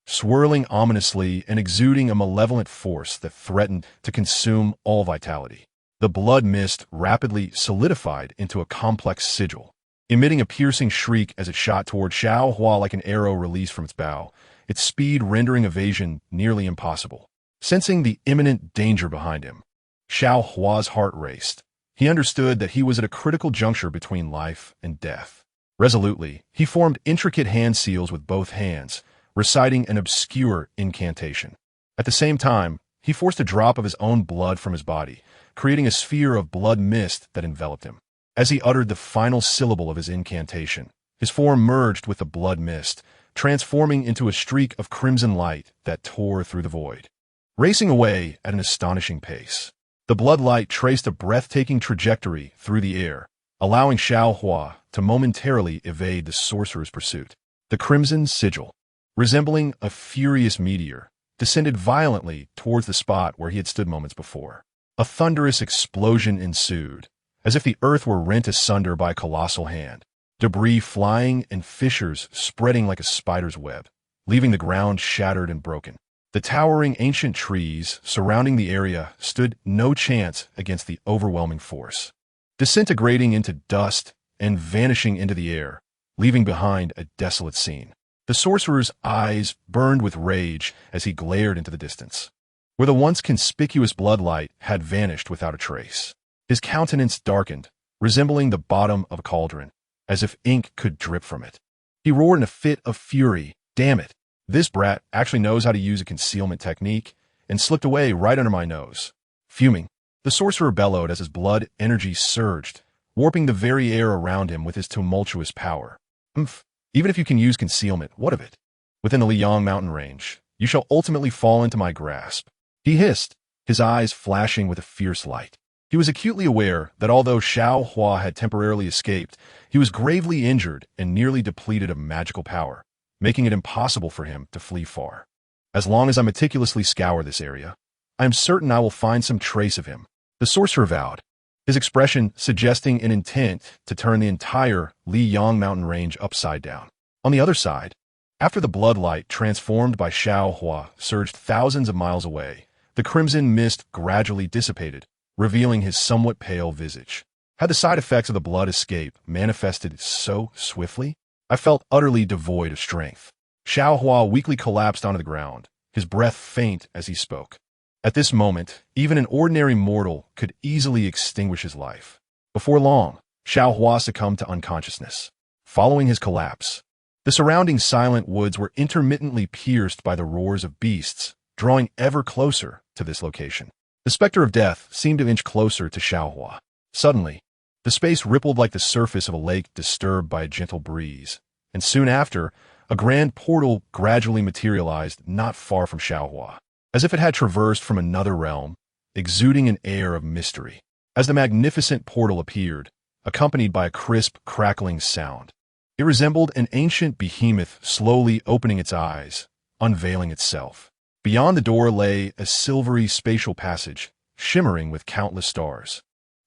swirling ominously and exuding a malevolent force that threatened to consume all vitality. The blood mist rapidly solidified into a complex sigil, emitting a piercing shriek as it shot toward Xiao Hua like an arrow released from its bow, its speed rendering evasion nearly impossible. Sensing the imminent danger behind him, Xiao Hua's heart raced. He understood that he was at a critical juncture between life and death. Resolutely, he formed intricate hand seals with both hands, reciting an obscure incantation. At the same time, he forced a drop of his own blood from his body, creating a sphere of blood mist that enveloped him. As he uttered the final syllable of his incantation, his form merged with the blood mist, transforming into a streak of crimson light that tore through the void, racing away at an astonishing pace. The blood light traced a breathtaking trajectory through the air, allowing Xiao Hua to momentarily evade the sorcerer's pursuit. The crimson sigil, resembling a furious meteor, descended violently towards the spot where he had stood moments before. A thunderous explosion ensued, as if the earth were rent asunder by a colossal hand, debris flying and fissures spreading like a spider's web, leaving the ground shattered and broken. The towering ancient trees surrounding the area stood no chance against the overwhelming force, disintegrating into dust and vanishing into the air, leaving behind a desolate scene. The sorcerer's eyes burned with rage as he glared into the distance, where the once conspicuous bloodlight had vanished without a trace. His countenance darkened, resembling the bottom of a cauldron, as if ink could drip from it. He roared in a fit of fury. "Damn it! This brat actually knows how to use a concealment technique," and slipped away right under my nose. Fuming, the sorcerer bellowed as his blood energy surged, warping the very air around him with his tumultuous power. "Umph! Even if you can use concealment, what of it? Within the Liang mountain range, you shall ultimately fall into my grasp," he hissed, his eyes flashing with a fierce light. He was acutely aware that although Xiao Hua had temporarily escaped, he was gravely injured and nearly depleted of magical power, making it impossible for him to flee far. "As long as I meticulously scour this area, I am certain I will find some trace of him," the sorcerer vowed, his expression suggesting an intent to turn the entire Liang mountain range upside down. On the other side, after the bloodlight transformed by Xiao Hua surged thousands of miles away, the crimson mist gradually dissipated, revealing his somewhat pale visage. Had the side effects of the blood escape manifested so swiftly? I felt utterly devoid of strength. Xiao Hua weakly collapsed onto the ground, his breath faint as he spoke. At this moment, even an ordinary mortal could easily extinguish his life. Before long, Xiao Hua succumbed to unconsciousness. Following his collapse, the surrounding silent woods were intermittently pierced by the roars of beasts, drawing ever closer to this location. The specter of death seemed to inch closer to Xiao Hua. Suddenly, the space rippled like the surface of a lake disturbed by a gentle breeze, and soon after, a grand portal gradually materialized not far from Xiao Hua, as if it had traversed from another realm, exuding an air of mystery. As the magnificent portal appeared, accompanied by a crisp, crackling sound, it resembled an ancient behemoth slowly opening its eyes, unveiling itself. Beyond the door lay a silvery spatial passage, shimmering with countless stars,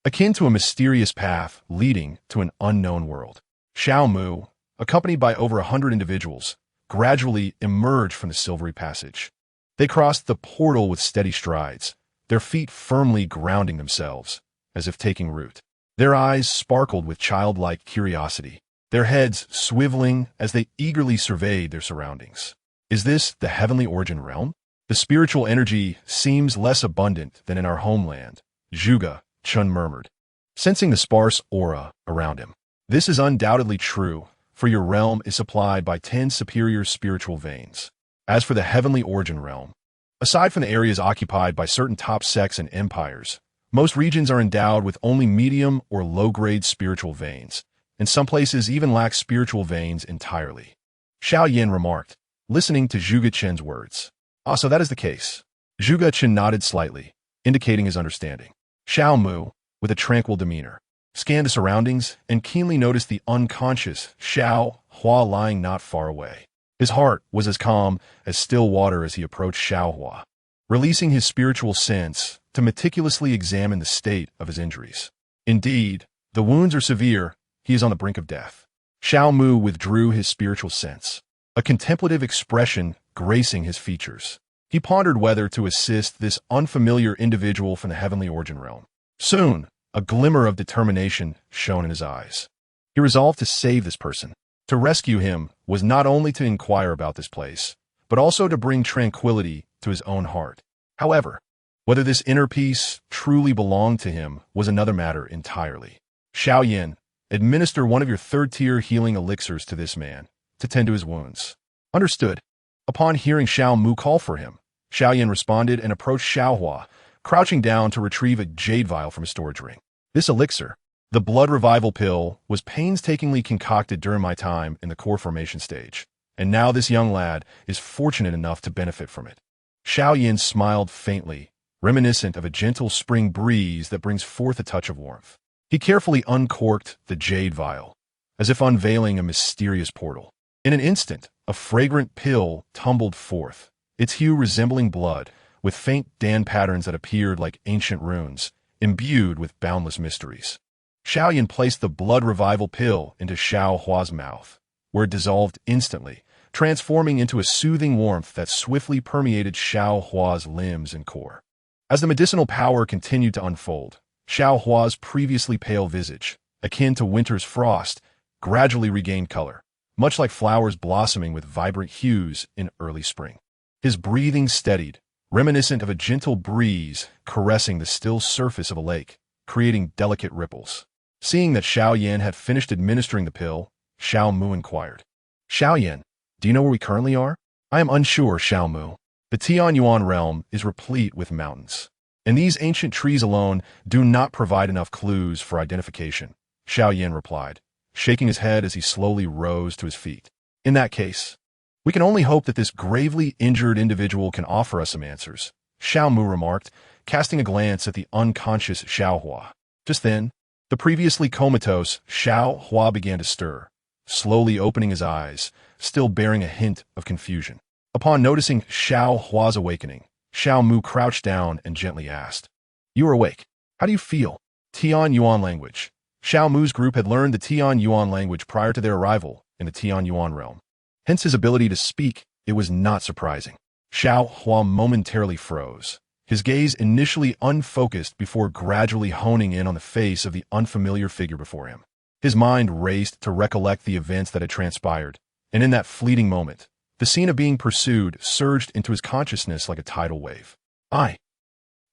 akin to a mysterious path leading to an unknown world. Xiao Mu, accompanied by over 100 individuals, gradually emerged from the silvery passage. They crossed the portal with steady strides, their feet firmly grounding themselves, as if taking root. Their eyes sparkled with childlike curiosity, their heads swiveling as they eagerly surveyed their surroundings. "Is this the heavenly origin realm? The spiritual energy seems less abundant than in our homeland," Zhuge Chun murmured, sensing the sparse aura around him. "This is undoubtedly true, for your realm is supplied by 10 superior spiritual veins. As for the heavenly origin realm, aside from the areas occupied by certain top sects and empires, most regions are endowed with only medium or low-grade spiritual veins, and some places even lack spiritual veins entirely," Xiao Yin remarked, listening to Zhuge Chen's words. "Ah, so that is the case." Zhuge Chen nodded slightly, indicating his understanding. Xiao Mu, with a tranquil demeanor, scanned the surroundings and keenly noticed the unconscious Xiao Hua lying not far away. His heart was as calm as still water as he approached Xiao Hua, releasing his spiritual sense to meticulously examine the state of his injuries. Indeed, the wounds are severe. He is on the brink of death. Xiao Mu withdrew his spiritual sense, a contemplative expression gracing his features. He pondered whether to assist this unfamiliar individual from the heavenly origin realm. Soon, a glimmer of determination shone in his eyes. He resolved to save this person. To rescue him was not only to inquire about this place, but also to bring tranquility to his own heart. However, whether this inner peace truly belonged to him was another matter entirely. "Xiao Yin, administer one of your third-tier healing elixirs to this man, to tend to his wounds." "Understood." Upon hearing Xiao Mu call for him, Xiao Yin responded and approached Xiao Hua, crouching down to retrieve a jade vial from a storage ring. This elixir, the blood revival pill, was painstakingly concocted during my time in the core formation stage, and now this young lad is fortunate enough to benefit from it. Xiao Yin smiled faintly, reminiscent of a gentle spring breeze that brings forth a touch of warmth. He carefully uncorked the jade vial, as if unveiling a mysterious portal. In an instant, a fragrant pill tumbled forth, its hue resembling blood, with faint Dan patterns that appeared like ancient runes, imbued with boundless mysteries. Xiao Yin placed the blood revival pill into Xiao Hua's mouth, where it dissolved instantly, transforming into a soothing warmth that swiftly permeated Xiao Hua's limbs and core. As the medicinal power continued to unfold, Xiao Hua's previously pale visage, akin to winter's frost, gradually regained color, much like flowers blossoming with vibrant hues in early spring. His breathing steadied, reminiscent of a gentle breeze caressing the still surface of a lake, creating delicate ripples. Seeing that Xiao Yan had finished administering the pill, Xiao Mu inquired, "Xiao Yan, do you know where we currently are?" "I am unsure, Xiao Mu. The Tianyuan realm is replete with mountains, and these ancient trees alone do not provide enough clues for identification," Xiao Yan replied, shaking his head as he slowly rose to his feet. "In that case, we can only hope that this gravely injured individual can offer us some answers," Xiao Mu remarked, casting a glance at the unconscious Xiao Hua. Just then, the previously comatose Xiao Hua began to stir, slowly opening his eyes, still bearing a hint of confusion. Upon noticing Xiao Hua's awakening, Xiao Mu crouched down and gently asked, "You are awake. How do you feel?" Tianyuan language. Xiao Mu's group had learned the Tianyuan language prior to their arrival in the Tianyuan realm. Hence his ability to speak, it was not surprising. Xiao Hua momentarily froze, his gaze initially unfocused before gradually honing in on the face of the unfamiliar figure before him. His mind raced to recollect the events that had transpired, and in that fleeting moment, the scene of being pursued surged into his consciousness like a tidal wave. I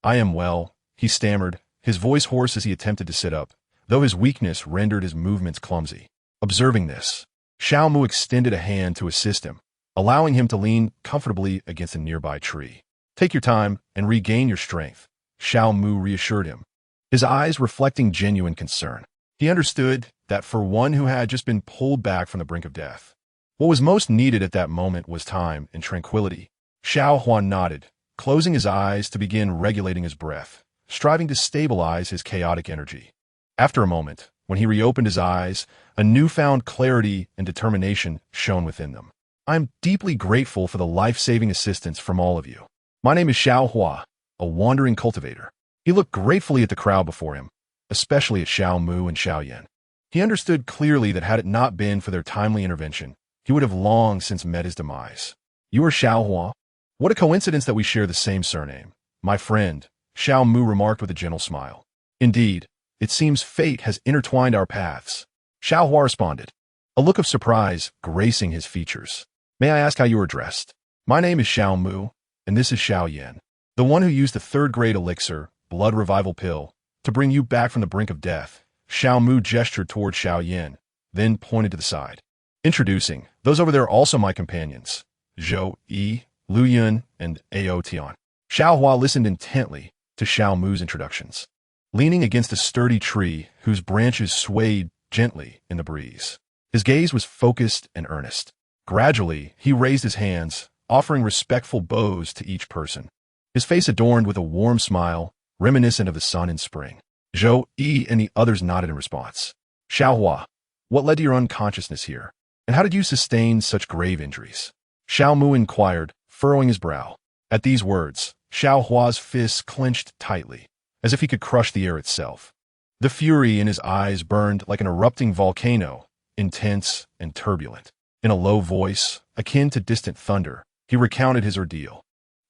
am well," he stammered, his voice hoarse as he attempted to sit up, though his weakness rendered his movements clumsy. Observing this, Xiao Mu extended a hand to assist him, allowing him to lean comfortably against a nearby tree. "Take your time and regain your strength," Xiao Mu reassured him, his eyes reflecting genuine concern. He understood that for one who had just been pulled back from the brink of death, what was most needed at that moment was time and tranquility. Xiao Hua nodded, closing his eyes to begin regulating his breath, striving to stabilize his chaotic energy. After a moment, when he reopened his eyes, a newfound clarity and determination shone within them. "I am deeply grateful for the life-saving assistance from all of you. My name is Xiao Hua, a wandering cultivator." He looked gratefully at the crowd before him, especially at Xiao Mu and Xiao Yan. He understood clearly that had it not been for their timely intervention, he would have long since met his demise. "You are Xiao Hua? What a coincidence that we share the same surname, my friend," Xiao Mu remarked with a gentle smile. "Indeed, it seems fate has intertwined our paths," Xiao Hua responded, a look of surprise gracing his features. "May I ask how you are dressed?" "My name is Xiao Mu, and this is Xiao Yan, the one who used the third-grade elixir, blood revival pill, to bring you back from the brink of death." Xiao Mu gestured toward Xiao Yan, then pointed to the side. "Introducing, those over there are also my companions, Zhou Yi, Lu Yun, and Ao Tian." Xiao Hua listened intently to Xiao Mu's introductions, leaning against a sturdy tree whose branches swayed gently in the breeze. His gaze was focused and earnest. Gradually, he raised his hands, offering respectful bows to each person, his face adorned with a warm smile, reminiscent of the sun in spring. Zhou Yi and the others nodded in response. "Xiao Hua, what led to your unconsciousness here, and how did you sustain such grave injuries?" Xiao Mu inquired, furrowing his brow. At these words, Xiao Hua's fists clenched tightly, as if he could crush the air itself. The fury in his eyes burned like an erupting volcano, intense and turbulent. In a low voice, akin to distant thunder, he recounted his ordeal.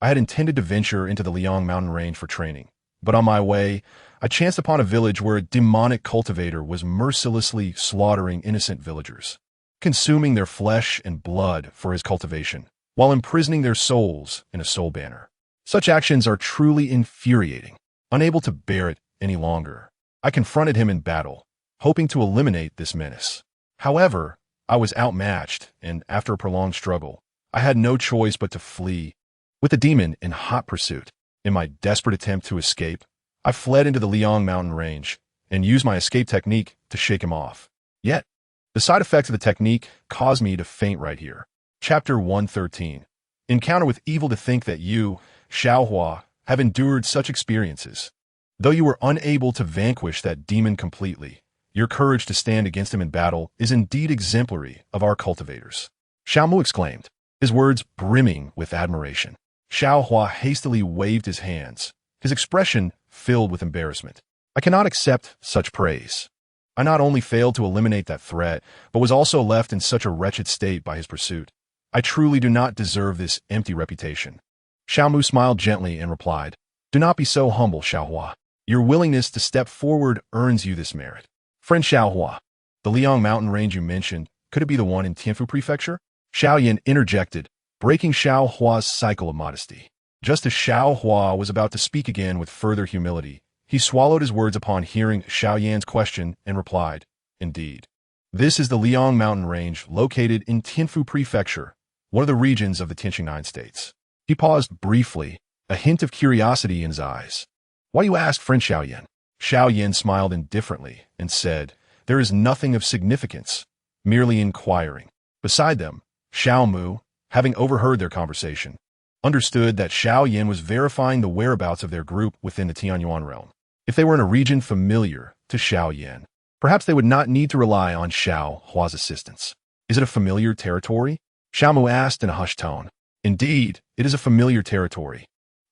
"I had intended to venture into the Liang mountain range for training, but on my way, I chanced upon a village where a demonic cultivator was mercilessly slaughtering innocent villagers, consuming their flesh and blood for his cultivation, while imprisoning their souls in a soul banner. Such actions are truly infuriating. Unable to bear it any longer, I confronted him in battle, hoping to eliminate this menace. However, I was outmatched, and after a prolonged struggle, I had no choice but to flee, with the demon in hot pursuit. In my desperate attempt to escape, I fled into the Liang mountain range and used my escape technique to shake him off. Yet, the side effects of the technique caused me to faint right here." Chapter 113. Encounter with evil. To think that you, Xiao Hua, have endured such experiences. Though you were unable to vanquish that demon completely, your courage to stand against him in battle is indeed exemplary of our cultivators," Xiao Mu exclaimed, his words brimming with admiration. Xiao Hua hastily waved his hands, his expression filled with embarrassment. "I cannot accept such praise. I not only failed to eliminate that threat, but was also left in such a wretched state by his pursuit. I truly do not deserve this empty reputation. Xiao Mu smiled gently and replied, Do not be so humble, Xiao Hua. Your willingness to step forward earns you this merit. Friend Xiao Hua, the Liang mountain range you mentioned, could it be the one in Tianfu Prefecture? Xiao Yan interjected, breaking Xiao Hua's cycle of modesty. Just as Xiao Hua was about to speak again with further humility, he swallowed his words upon hearing Xiao Yan's question and replied, Indeed. This is the Liang mountain range located in Tianfu Prefecture, one of the regions of the Tianqing states. He paused briefly, a hint of curiosity in his eyes. Why you ask, friend Xiao Yan? Xiao Yan smiled indifferently and said, There is nothing of significance, merely inquiring. Beside them, Xiao Mu, having overheard their conversation, understood that Xiao Yan was verifying the whereabouts of their group within the Tianyuan realm. If they were in a region familiar to Xiao Yan, perhaps they would not need to rely on Xiao Hua's assistance. Is it a familiar territory? Xiao Mu asked in a hushed tone. Indeed, it is a familiar territory.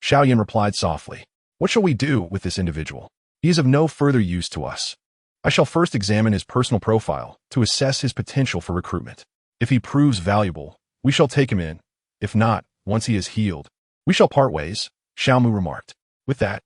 Xiao Yan replied softly. What shall we do with this individual? He is of no further use to us. I shall first examine his personal profile to assess his potential for recruitment. If he proves valuable, we shall take him in. If not, once he is healed, we shall part ways, Xiao Mu remarked. With that,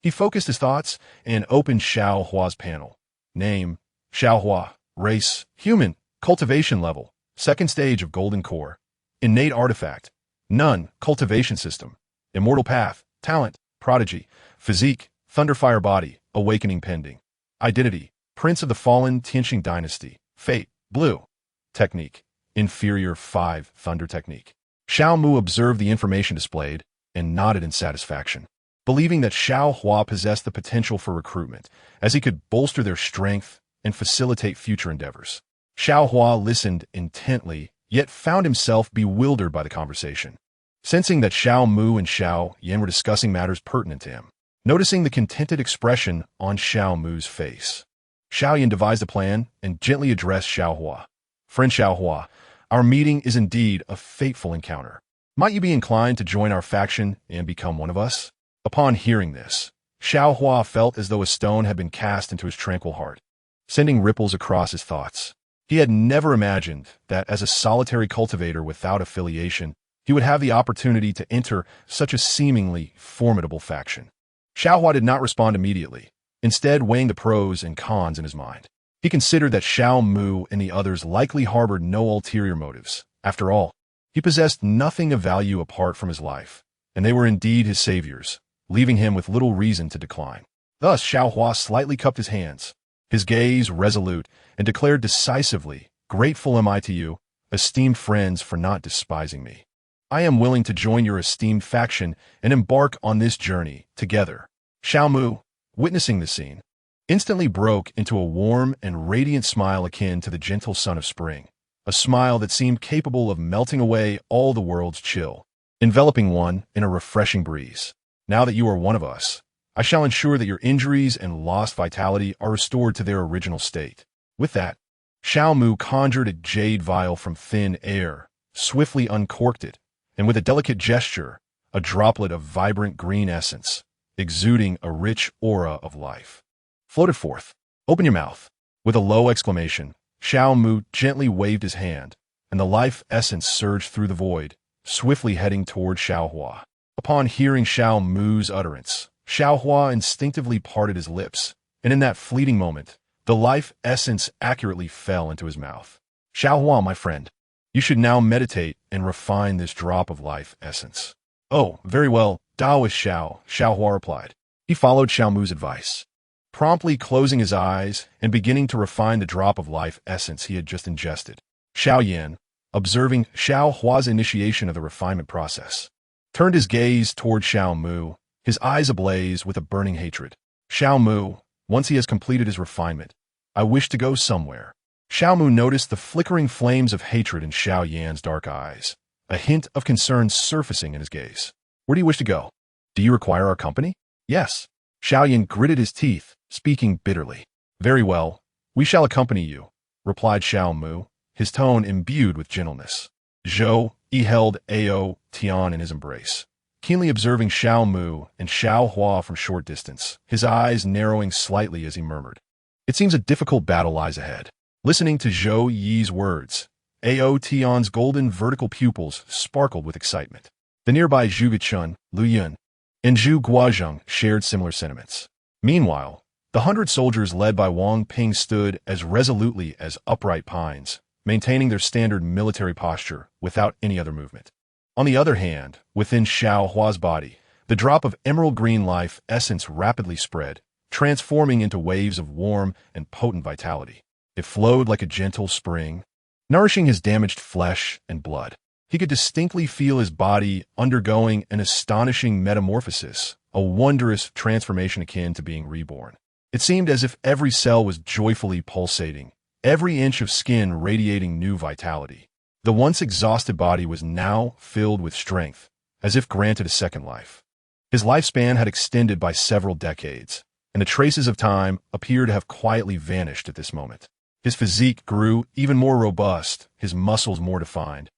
he focused his thoughts and opened Xiao Hua's panel. Name, Xiao Hua. Race, human. Cultivation level, second stage of golden core. Innate artifact, none. Cultivation system. Immortal path, talent, prodigy. Physique, thunderfire body, awakening pending. Identity, prince of the fallen Tianqing dynasty. Fate, blue. Technique, inferior 5 thunder technique. Xiao Mu observed the information displayed and nodded in satisfaction, believing that Xiao Hua possessed the potential for recruitment, as he could bolster their strength and facilitate future endeavors. Xiao Hua listened intently, yet found himself bewildered by the conversation. Sensing that Xiao Mu and Xiao Yan were discussing matters pertinent to him, noticing the contented expression on Xiao Mu's face, Xiao Yan devised a plan and gently addressed Xiao Hua. Friend Xiao Hua, our meeting is indeed a fateful encounter. Might you be inclined to join our faction and become one of us? Upon hearing this, Xiao Hua felt as though a stone had been cast into his tranquil heart, sending ripples across his thoughts. He had never imagined that as a solitary cultivator without affiliation, he would have the opportunity to enter such a seemingly formidable faction. Xiao Hua did not respond immediately, instead weighing the pros and cons in his mind. He considered that Xiao Mu and the others likely harbored no ulterior motives. After all, he possessed nothing of value apart from his life, and they were indeed his saviors, leaving him with little reason to decline. Thus Xiao Hua slightly cupped his hands, his gaze resolute, and declared decisively, Grateful am I to you, esteemed friends, for not despising me. I am willing to join your esteemed faction and embark on this journey together. Xiao Mu, witnessing the scene, instantly broke into a warm and radiant smile akin to the gentle sun of spring, a smile that seemed capable of melting away all the world's chill, enveloping one in a refreshing breeze. Now that you are one of us, I shall ensure that your injuries and lost vitality are restored to their original state. With that, Xiao Mu conjured a jade vial from thin air, swiftly uncorked it, and with a delicate gesture, a droplet of vibrant green essence, exuding a rich aura of life, floated forth. Open your mouth. With a low exclamation, Xiao Mu gently waved his hand, and the life essence surged through the void, swiftly heading toward Xiao Hua. Upon hearing Xiao Mu's utterance, Xiao Hua instinctively parted his lips, and in that fleeting moment, the life essence accurately fell into his mouth. Xiao Hua, my friend, you should now meditate and refine this drop of life essence. Oh, very well, Taoist Xiao, Xiao Hua replied. He followed Xiao Mu's advice, promptly closing his eyes and beginning to refine the drop of life essence he had just ingested. Xiao Yan, observing Xiao Hua's initiation of the refinement process, turned his gaze toward Xiao Mu, his eyes ablaze with a burning hatred. Xiao Mu, once he has completed his refinement, I wish to go somewhere. Xiao Mu noticed the flickering flames of hatred in Xiao Yan's dark eyes, a hint of concern surfacing in his gaze. Where do you wish to go? Do you require our company? Yes. Xiao Yan gritted his teeth, speaking bitterly. Very well, we shall accompany you, replied Xiao Mu, his tone imbued with gentleness. Zhou Yi held Ao Tian in his embrace, keenly observing Xiao Mu and Xiao Hua from short distance, his eyes narrowing slightly as he murmured, It seems a difficult battle lies ahead. Listening to Zhou Yi's words, Ao Tian's golden vertical pupils sparkled with excitement. The nearby Zhuge Chun, Lu Yun, and Zhu Guozheng shared similar sentiments. Meanwhile, the 100 soldiers led by Wang Ping stood as resolutely as upright pines, maintaining their standard military posture without any other movement. On the other hand, within Xiao Hua's body, the drop of emerald green life essence rapidly spread, transforming into waves of warm and potent vitality. It flowed like a gentle spring, nourishing his damaged flesh and blood. He could distinctly feel his body undergoing an astonishing metamorphosis, a wondrous transformation akin to being reborn. It seemed as if every cell was joyfully pulsating, every inch of skin radiating new vitality. The once exhausted body was now filled with strength, as if granted a second life. His lifespan had extended by several decades, and the traces of time appeared to have quietly vanished at this moment. His physique grew even more robust, his muscles more defined,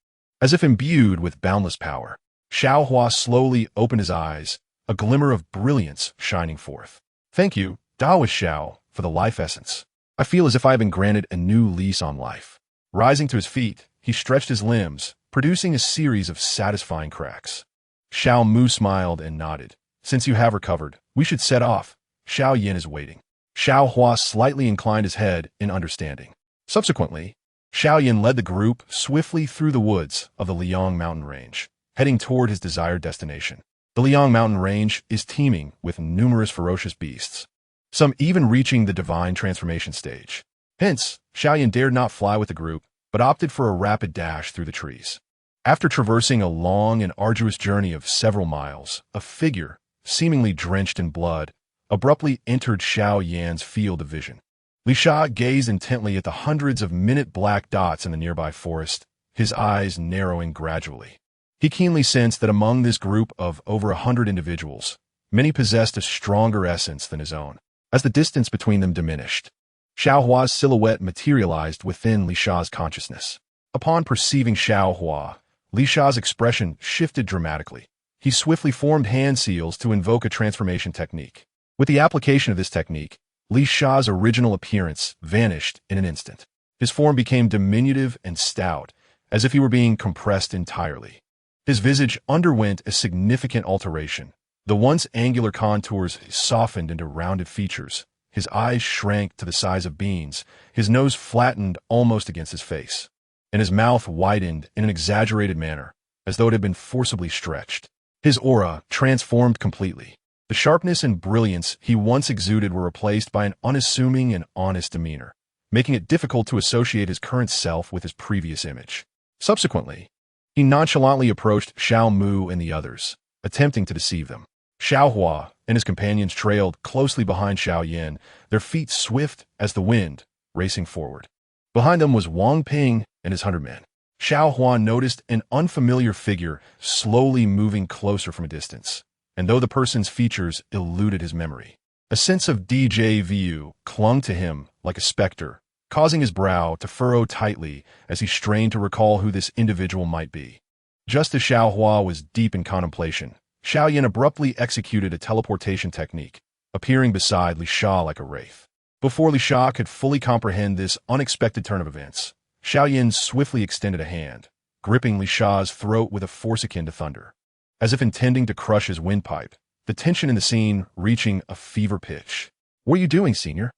as if imbued with boundless power. Xiao Hua slowly opened his eyes, a glimmer of brilliance shining forth. "Thank you, Daoist Xiao, for the life essence. I feel as if I have been granted a new lease on life." Rising to his feet, he stretched his limbs, producing a series of satisfying cracks. Xiao Mu smiled and nodded. "Since you have recovered, we should set off. Xiao Yin is waiting." Xiao Hua slightly inclined his head in understanding. Subsequently, Xiao Yin led the group swiftly through the woods of the Liang mountain range, heading toward his desired destination. The Liang mountain range is teeming with numerous ferocious beasts, some even reaching the divine transformation stage. Hence, Xiao Yin dared not fly with the group, but opted for a rapid dash through the trees. After traversing a long and arduous journey of several miles, a figure, seemingly drenched in blood, abruptly entered Xiao Yan's field of vision. Li Sha gazed intently at the hundreds of minute black dots in the nearby forest, his eyes narrowing gradually. He keenly sensed that among this group of over 100 individuals, many possessed a stronger essence than his own. As the distance between them diminished, Xiao Hua's silhouette materialized within Li Sha's consciousness. Upon perceiving Xiao Hua, Li Sha's expression shifted dramatically. He swiftly formed hand seals to invoke a transformation technique. With the application of this technique, Li Sha's original appearance vanished in an instant. His form became diminutive and stout, as if he were being compressed entirely. His visage underwent a significant alteration. The once angular contours softened into rounded features. His eyes shrank to the size of beans, his nose flattened almost against his face, and his mouth widened in an exaggerated manner, as though it had been forcibly stretched. His aura transformed completely. The sharpness and brilliance he once exuded were replaced by an unassuming and honest demeanor, making it difficult to associate his current self with his previous image. Subsequently, he nonchalantly approached Xiao Mu and the others, attempting to deceive them. Xiao Hua and his companions trailed closely behind Xiao Yin, their feet swift as the wind, racing forward. Behind them was Wang Ping and his 100 men. Xiao Hua noticed an unfamiliar figure slowly moving closer from a distance, and though the person's features eluded his memory, a sense of déjà vu clung to him like a specter, causing his brow to furrow tightly as he strained to recall who this individual might be. Just as Xiao Hua was deep in contemplation, Xiao Yin abruptly executed a teleportation technique, appearing beside Li Sha like a wraith. Before Li Sha could fully comprehend this unexpected turn of events, Xiao Yin swiftly extended a hand, gripping Li Sha's throat with a force akin to thunder, as if intending to crush his windpipe, the tension in the scene reaching a fever pitch. "What are you doing, senior?"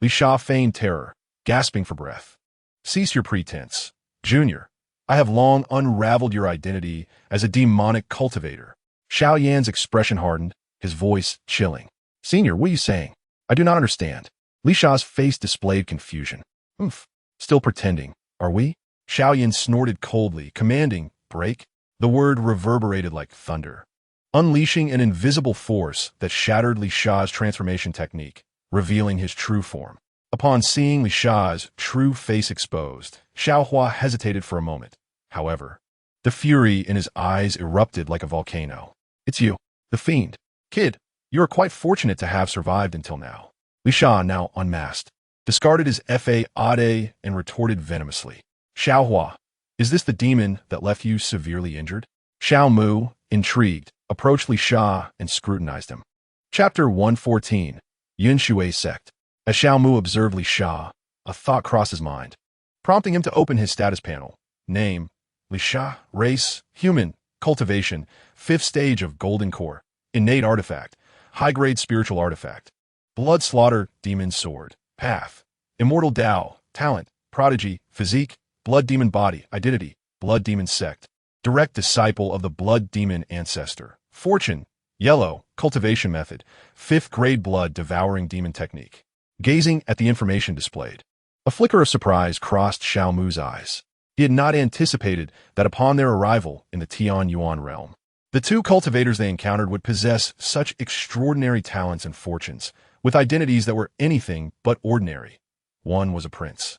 Li Sha feigned terror, gasping for breath. "Cease your pretense, Junior. I have long unraveled your identity as a demonic cultivator." Xiao Yan's expression hardened, his voice chilling. "Senior, what are you saying? I do not understand." Li Sha's face displayed confusion. "Oomph. Still pretending, are we?" Xiao Yan snorted coldly, commanding, "Break." The word reverberated like thunder, unleashing an invisible force that shattered Li Sha's transformation technique, revealing his true form. Upon seeing Li Sha's true face exposed, Xiao Hua hesitated for a moment. However, the fury in his eyes erupted like a volcano. "It's you, the fiend. Kid, you are quite fortunate to have survived until now." Li Sha, now unmasked, discarded his fade and retorted venomously. "Xiao Hua, is this the demon that left you severely injured?" Xiao Mu, intrigued, approached Li Sha and scrutinized him. Chapter 114, Yun Shui Sect. As Xiao Mu observed Li Sha, a thought crossed his mind. prompting him to open his status panel. Name, Li Sha, race, human, cultivation, 5th stage of golden core, innate artifact, high-grade spiritual artifact, blood slaughter, demon sword, path, immortal Tao, talent, prodigy, physique, blood demon body, identity, blood demon sect, direct disciple of the blood demon ancestor, fortune, yellow, cultivation method, 5th grade blood devouring demon technique. Gazing at the information displayed, a flicker of surprise crossed Xiao Mu's eyes. He had not anticipated that upon their arrival in the Tian Yuan realm, the two cultivators they encountered would possess such extraordinary talents and fortunes, with identities that were anything but ordinary. One was a prince,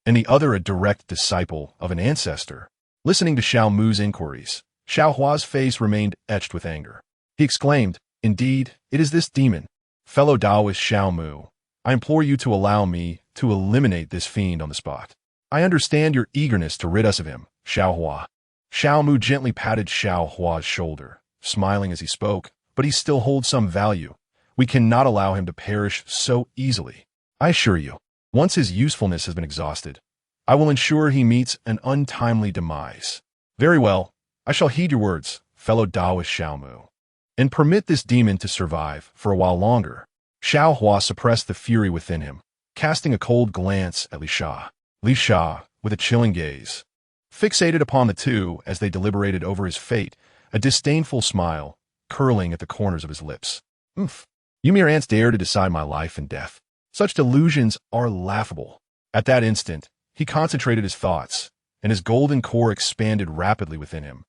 and the other a direct disciple of an ancestor. Listening to Xiao Mu's inquiries, Xiao Hua's face remained etched with anger. He exclaimed, "Indeed, it is this demon. Fellow Taoist Xiao Mu, I implore you to allow me to eliminate this fiend on the spot. I understand your eagerness to rid us of him, Xiao Hua." Xiao Mu gently patted Xiao Hua's shoulder, smiling as he spoke, "But he still holds some value. We cannot allow him to perish so easily. I assure you, once his usefulness has been exhausted, I will ensure he meets an untimely demise." "Very well, I shall heed your words, fellow Taoist Xiao Mu, and permit this demon to survive for a while longer." Xiao Hua suppressed the fury within him, casting a cold glance at Li Sha. Li Sha, with a chilling gaze, fixated upon the two as they deliberated over his fate, a disdainful smile curling at the corners of his lips. "Oof. You mere ants dare to decide my life and death. Such delusions are laughable." At that instant, he concentrated his thoughts, and his golden core expanded rapidly within him,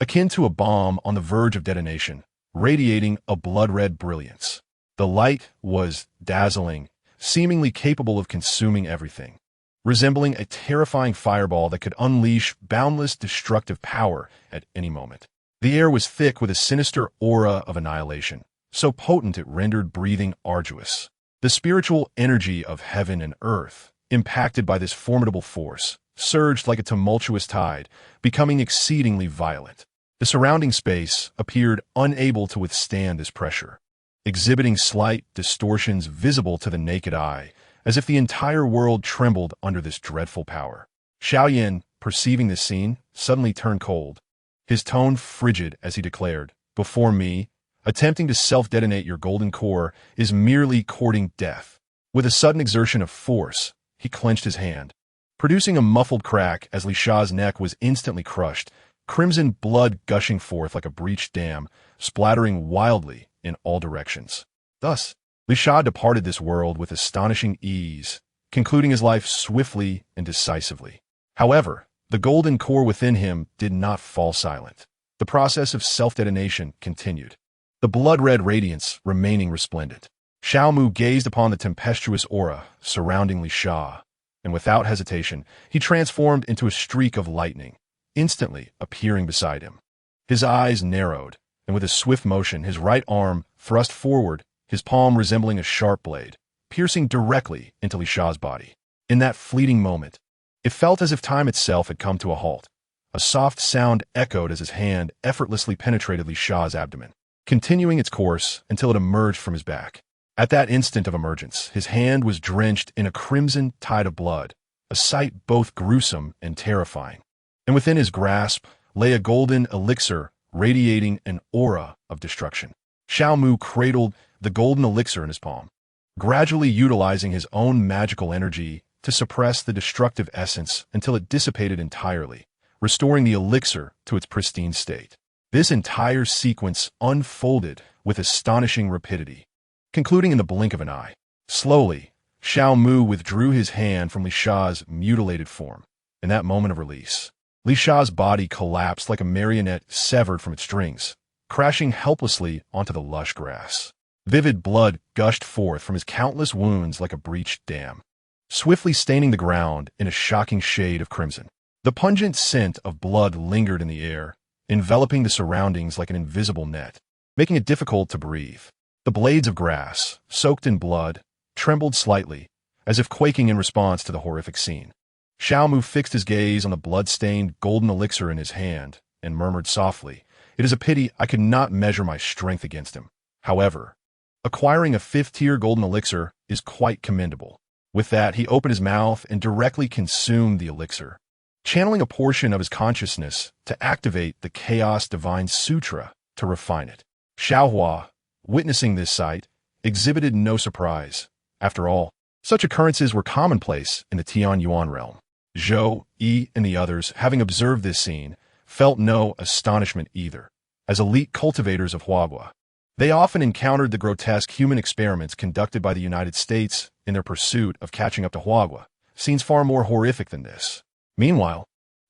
akin to a bomb on the verge of detonation, radiating a blood-red brilliance. The light was dazzling, seemingly capable of consuming everything, resembling a terrifying fireball that could unleash boundless destructive power at any moment. The air was thick with a sinister aura of annihilation, so potent it rendered breathing arduous. The spiritual energy of heaven and earth, impacted by this formidable force, surged like a tumultuous tide, becoming exceedingly violent. The surrounding space appeared unable to withstand this pressure, exhibiting slight distortions visible to the naked eye, as if the entire world trembled under this dreadful power. Xiaoyan, perceiving this scene, suddenly turned cold, his tone frigid as he declared, "Before me, attempting to self-detonate your golden core is merely courting death." With a sudden exertion of force, he clenched his hand, producing a muffled crack as Li Sha's neck was instantly crushed, crimson blood gushing forth like a breached dam, splattering wildly in all directions. Thus, Li Sha departed this world with astonishing ease, concluding his life swiftly and decisively. However, the golden core within him did not fall silent. The process of self-detonation continued, the blood-red radiance remaining resplendent. Xiao Mu gazed upon the tempestuous aura surrounding Li Sha, and without hesitation, he transformed into a streak of lightning, instantly appearing beside him. His eyes narrowed, and with a swift motion, his right arm thrust forward, his palm resembling a sharp blade, piercing directly into Li Sha's body. In that fleeting moment, it felt as if time itself had come to a halt. A soft sound echoed as his hand effortlessly penetrated Li Sha's abdomen, continuing its course until it emerged from his back. At that instant of emergence, his hand was drenched in a crimson tide of blood, a sight both gruesome and terrifying. And within his grasp lay a golden elixir radiating an aura of destruction. Xiao Mu cradled the golden elixir in his palm, gradually utilizing his own magical energy to suppress the destructive essence until it dissipated entirely, restoring the elixir to its pristine state. This entire sequence unfolded with astonishing rapidity, concluding in the blink of an eye. Slowly, Xiao Mu withdrew his hand from Li Sha's mutilated form. In that moment of release, Li Sha's body collapsed like a marionette severed from its strings, crashing helplessly onto the lush grass. Vivid blood gushed forth from his countless wounds like a breached dam, swiftly staining the ground in a shocking shade of crimson. The pungent scent of blood lingered in the air, enveloping the surroundings like an invisible net, making it difficult to breathe. The blades of grass, soaked in blood, trembled slightly, as if quaking in response to the horrific scene. Xiao Mu fixed his gaze on the blood-stained golden elixir in his hand and murmured softly, "It is a pity I could not measure my strength against him. However, acquiring a 5th-tier golden elixir is quite commendable. With that, he opened his mouth and directly consumed the elixir, channeling a portion of his consciousness to activate the Chaos Divine Sutra to refine it. Xiaohua, witnessing this sight, exhibited no surprise. After all, such occurrences were commonplace in the Tian Yuan realm. Zhou, Yi, and the others, having observed this scene, felt no astonishment either. As elite cultivators of Huagua, they often encountered the grotesque human experiments conducted by the United States in their pursuit of catching up to Huagua, scenes far more horrific than this. Meanwhile,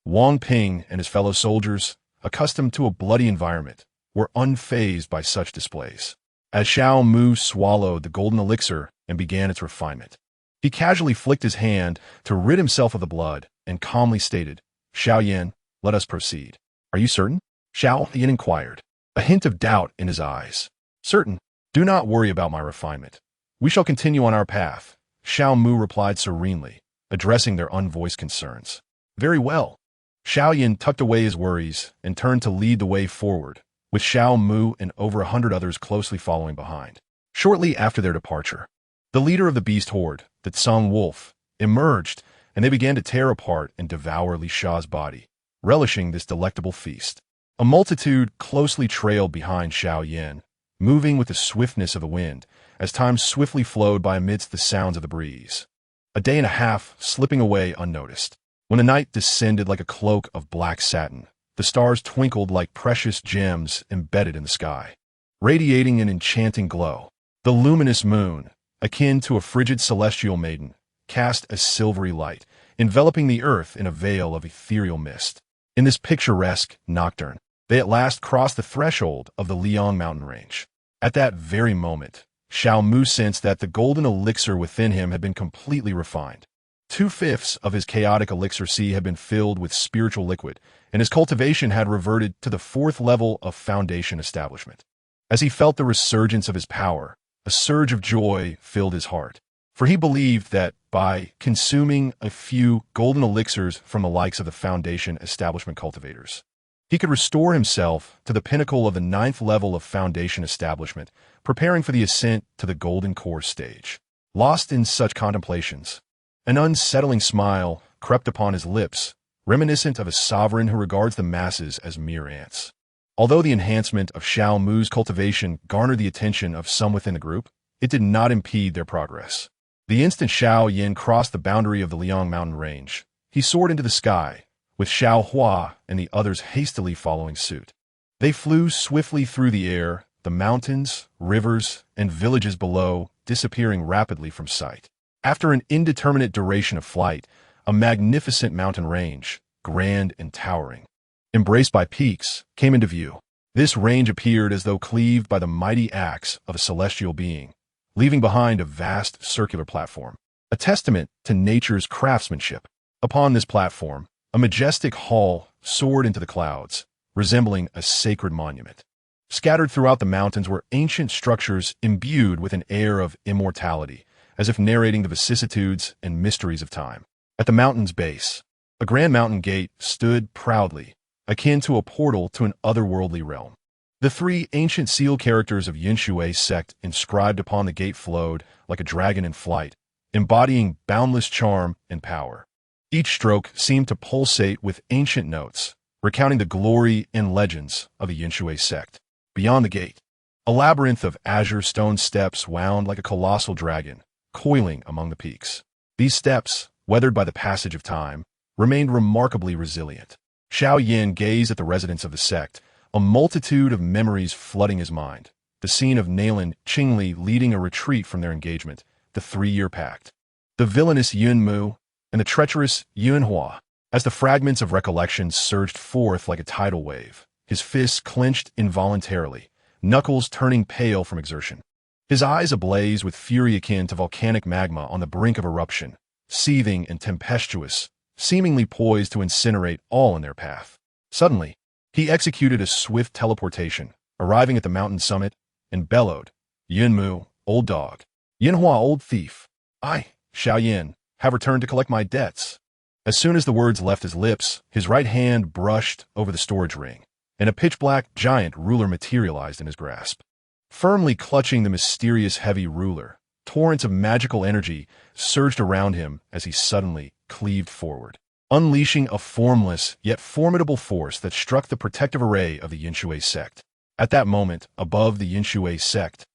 Wang Ping and his fellow soldiers, accustomed to a bloody environment, were unfazed by such displays. As Xiao Mu swallowed the golden elixir and began its refinement, he casually flicked his hand to rid himself of the blood and calmly stated, "Xiao Yin, let us proceed." "Are you certain?" Xiao Yin inquired, a hint of doubt in his eyes. "Certain. Do not worry about my refinement. We shall continue on our path," Xiao Mu replied serenely, addressing their unvoiced concerns. "Very well." Xiao Yin tucked away his worries and turned to lead the way forward, with Xiao Mu and over 100 others closely following behind. Shortly after their departure, the leader of the beast horde, the Tsung Wolf, emerged, and they began to tear apart and devour Li Sha's body, relishing this delectable feast. A multitude closely trailed behind Xiao Yin, moving with the swiftness of the wind, as time swiftly flowed by amidst the sounds of the breeze. A day and a half slipping away unnoticed. When the night descended like a cloak of black satin, the stars twinkled like precious gems embedded in the sky, radiating an enchanting glow. The luminous moon, akin to a frigid celestial maiden, cast a silvery light, enveloping the earth in a veil of ethereal mist. In this picturesque nocturne, they at last crossed the threshold of the Liang mountain range. At that very moment, Xiao Mu sensed that the golden elixir within him had been completely refined. 2/5 of his chaotic elixir sea had been filled with spiritual liquid, and his cultivation had reverted to the 4th level of foundation establishment. As he felt the resurgence of his power, a surge of joy filled his heart, for he believed that by consuming a few golden elixirs from the likes of the foundation establishment cultivators, he could restore himself to the pinnacle of the 9th level of foundation establishment, preparing for the ascent to the golden core stage. Lost in such contemplations, an unsettling smile crept upon his lips, reminiscent of a sovereign who regards the masses as mere ants. Although the enhancement of Xiao Mu's cultivation garnered the attention of some within the group, it did not impede their progress. The instant Xiao Yin crossed the boundary of the Liang mountain range, he soared into the sky, with Xiao Hua and the others hastily following suit. They flew swiftly through the air, the mountains, rivers, and villages below disappearing rapidly from sight. After an indeterminate duration of flight, a magnificent mountain range, grand and towering, embraced by peaks, came into view. This range appeared as though cleaved by the mighty axe of a celestial being, leaving behind a vast circular platform, a testament to nature's craftsmanship. Upon this platform, a majestic hall soared into the clouds, resembling a sacred monument. Scattered throughout the mountains were ancient structures imbued with an air of immortality, as if narrating the vicissitudes and mysteries of time. At the mountain's base, a grand mountain gate stood proudly, akin to a portal to an otherworldly realm. The 3 ancient seal characters of Yinshui's sect inscribed upon the gate flowed like a dragon in flight, embodying boundless charm and power. Each stroke seemed to pulsate with ancient notes, recounting the glory and legends of the Yinshui sect. Beyond the gate, a labyrinth of azure stone steps wound like a colossal dragon, coiling among the peaks. These steps, weathered by the passage of time, remained remarkably resilient. Xiao Yin gazed at the residents of the sect, a multitude of memories flooding his mind. The scene of Nalen Qingli leading a retreat from their engagement, the 3-year pact, the villainous Yun Mu, and the treacherous Yun Hua. As the fragments of recollection surged forth like a tidal wave, his fists clenched involuntarily, knuckles turning pale from exertion. His eyes ablaze with fury akin to volcanic magma on the brink of eruption, seething and tempestuous, seemingly poised to incinerate all in their path. Suddenly, he executed a swift teleportation, arriving at the mountain summit, and bellowed, "Yun Mu, old dog. Yin Hua, old thief. I, Xiao Yin, have returned to collect my debts." As soon as the words left his lips, his right hand brushed over the storage ring, and a pitch-black giant ruler materialized in his grasp. Firmly clutching the mysterious heavy ruler, Torrents of magical energy surged around him as he suddenly cleaved forward, unleashing a formless yet formidable force that struck the protective array of the Yinshui sect. At that moment, above the Yinshui sect,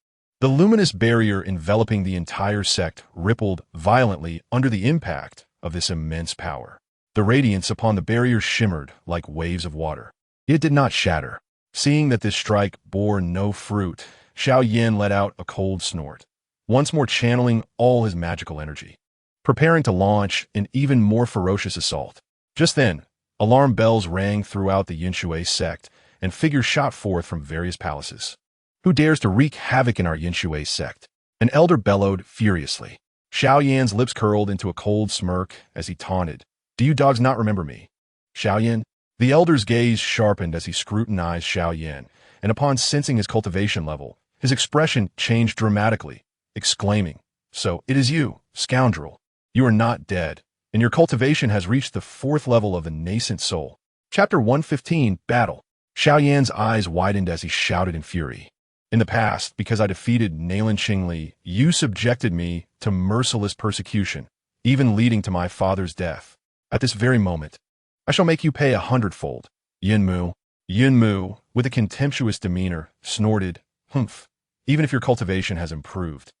the luminous barrier enveloping the entire sect rippled violently under the impact of this immense power. The radiance upon the barrier shimmered like waves of water. It did not shatter. Seeing that this strike bore no fruit, Xiao Yan let out a cold snort, once more channeling all his magical energy, preparing to launch an even more ferocious assault. Just then, alarm bells rang throughout the Yinshui sect, and figures shot forth from various palaces. Who dares to wreak havoc in our Yinshui sect? An elder bellowed furiously. Xiao Yan's lips curled into a cold smirk as he taunted, "Do you dogs not remember me? Xiao Yan?" The elder's gaze sharpened as he scrutinized Xiao Yan, and upon sensing his cultivation level, his expression changed dramatically, exclaiming, "So, it is you, scoundrel. You are not dead, and your cultivation has reached the 4th level of the nascent soul." Chapter 115, Battle. Xiao Yan's eyes widened as he shouted in fury. "In the past, because I defeated Nalan Qingli, you subjected me to merciless persecution, even leading to my father's death. At this very moment, I shall make you pay 100-fold. Yunmu, Yunmu, with a contemptuous demeanor, snorted, "Humph, even if your cultivation has improved.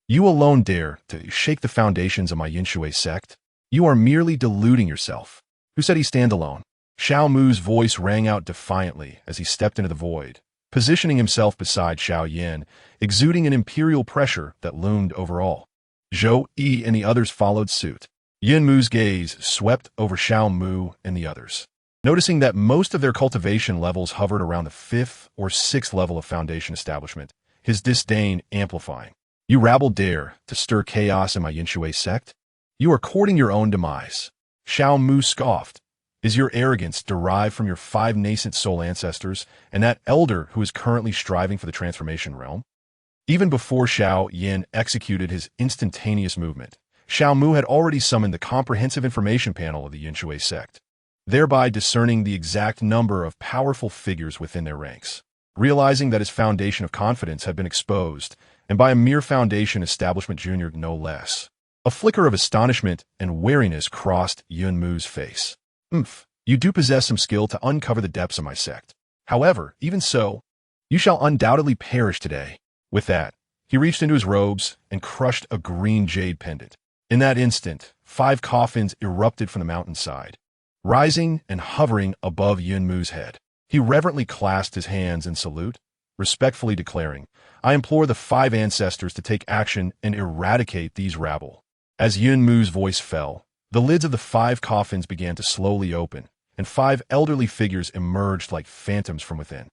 You alone dare to shake the foundations of my Yinshui sect? You are merely deluding yourself. Who said he stand alone?" Xiao Mu's voice rang out defiantly as he stepped into the void, positioning himself beside Xiao Yan, exuding an imperial pressure that loomed over all. Zhou Yi and the others followed suit. Yin Mu's gaze swept over Xiao Mu and the others, noticing that most of their cultivation levels hovered around the 5th or 6th level of foundation establishment, his disdain amplifying. "You rabble dare to stir chaos in my Yinshui sect? You are courting your own demise." Xiao Mu scoffed. "Is your arrogance derived from your 5 nascent soul ancestors and that elder who is currently striving for the transformation realm?" Even before Xiao Yan executed his instantaneous movement, Xiao Mu had already summoned the comprehensive information panel of the Yinshui sect, thereby discerning the exact number of powerful figures within their ranks. Realizing that his foundation of confidence had been exposed, and by a mere foundation establishment junior no less, a flicker of astonishment and wariness crossed Yun Mu's face. You do possess some skill to uncover the depths of my sect. However, even so, you shall undoubtedly perish today." With that, he reached into his robes and crushed a green jade pendant. In that instant, 5 coffins erupted from the mountainside, rising and hovering above Yun Mu's head. He reverently clasped his hands in salute, respectfully declaring, "I implore the 5 ancestors to take action and eradicate these rabble." As Yun Mu's voice fell, the lids of the 5 coffins began to slowly open, and 5 elderly figures emerged like phantoms from within.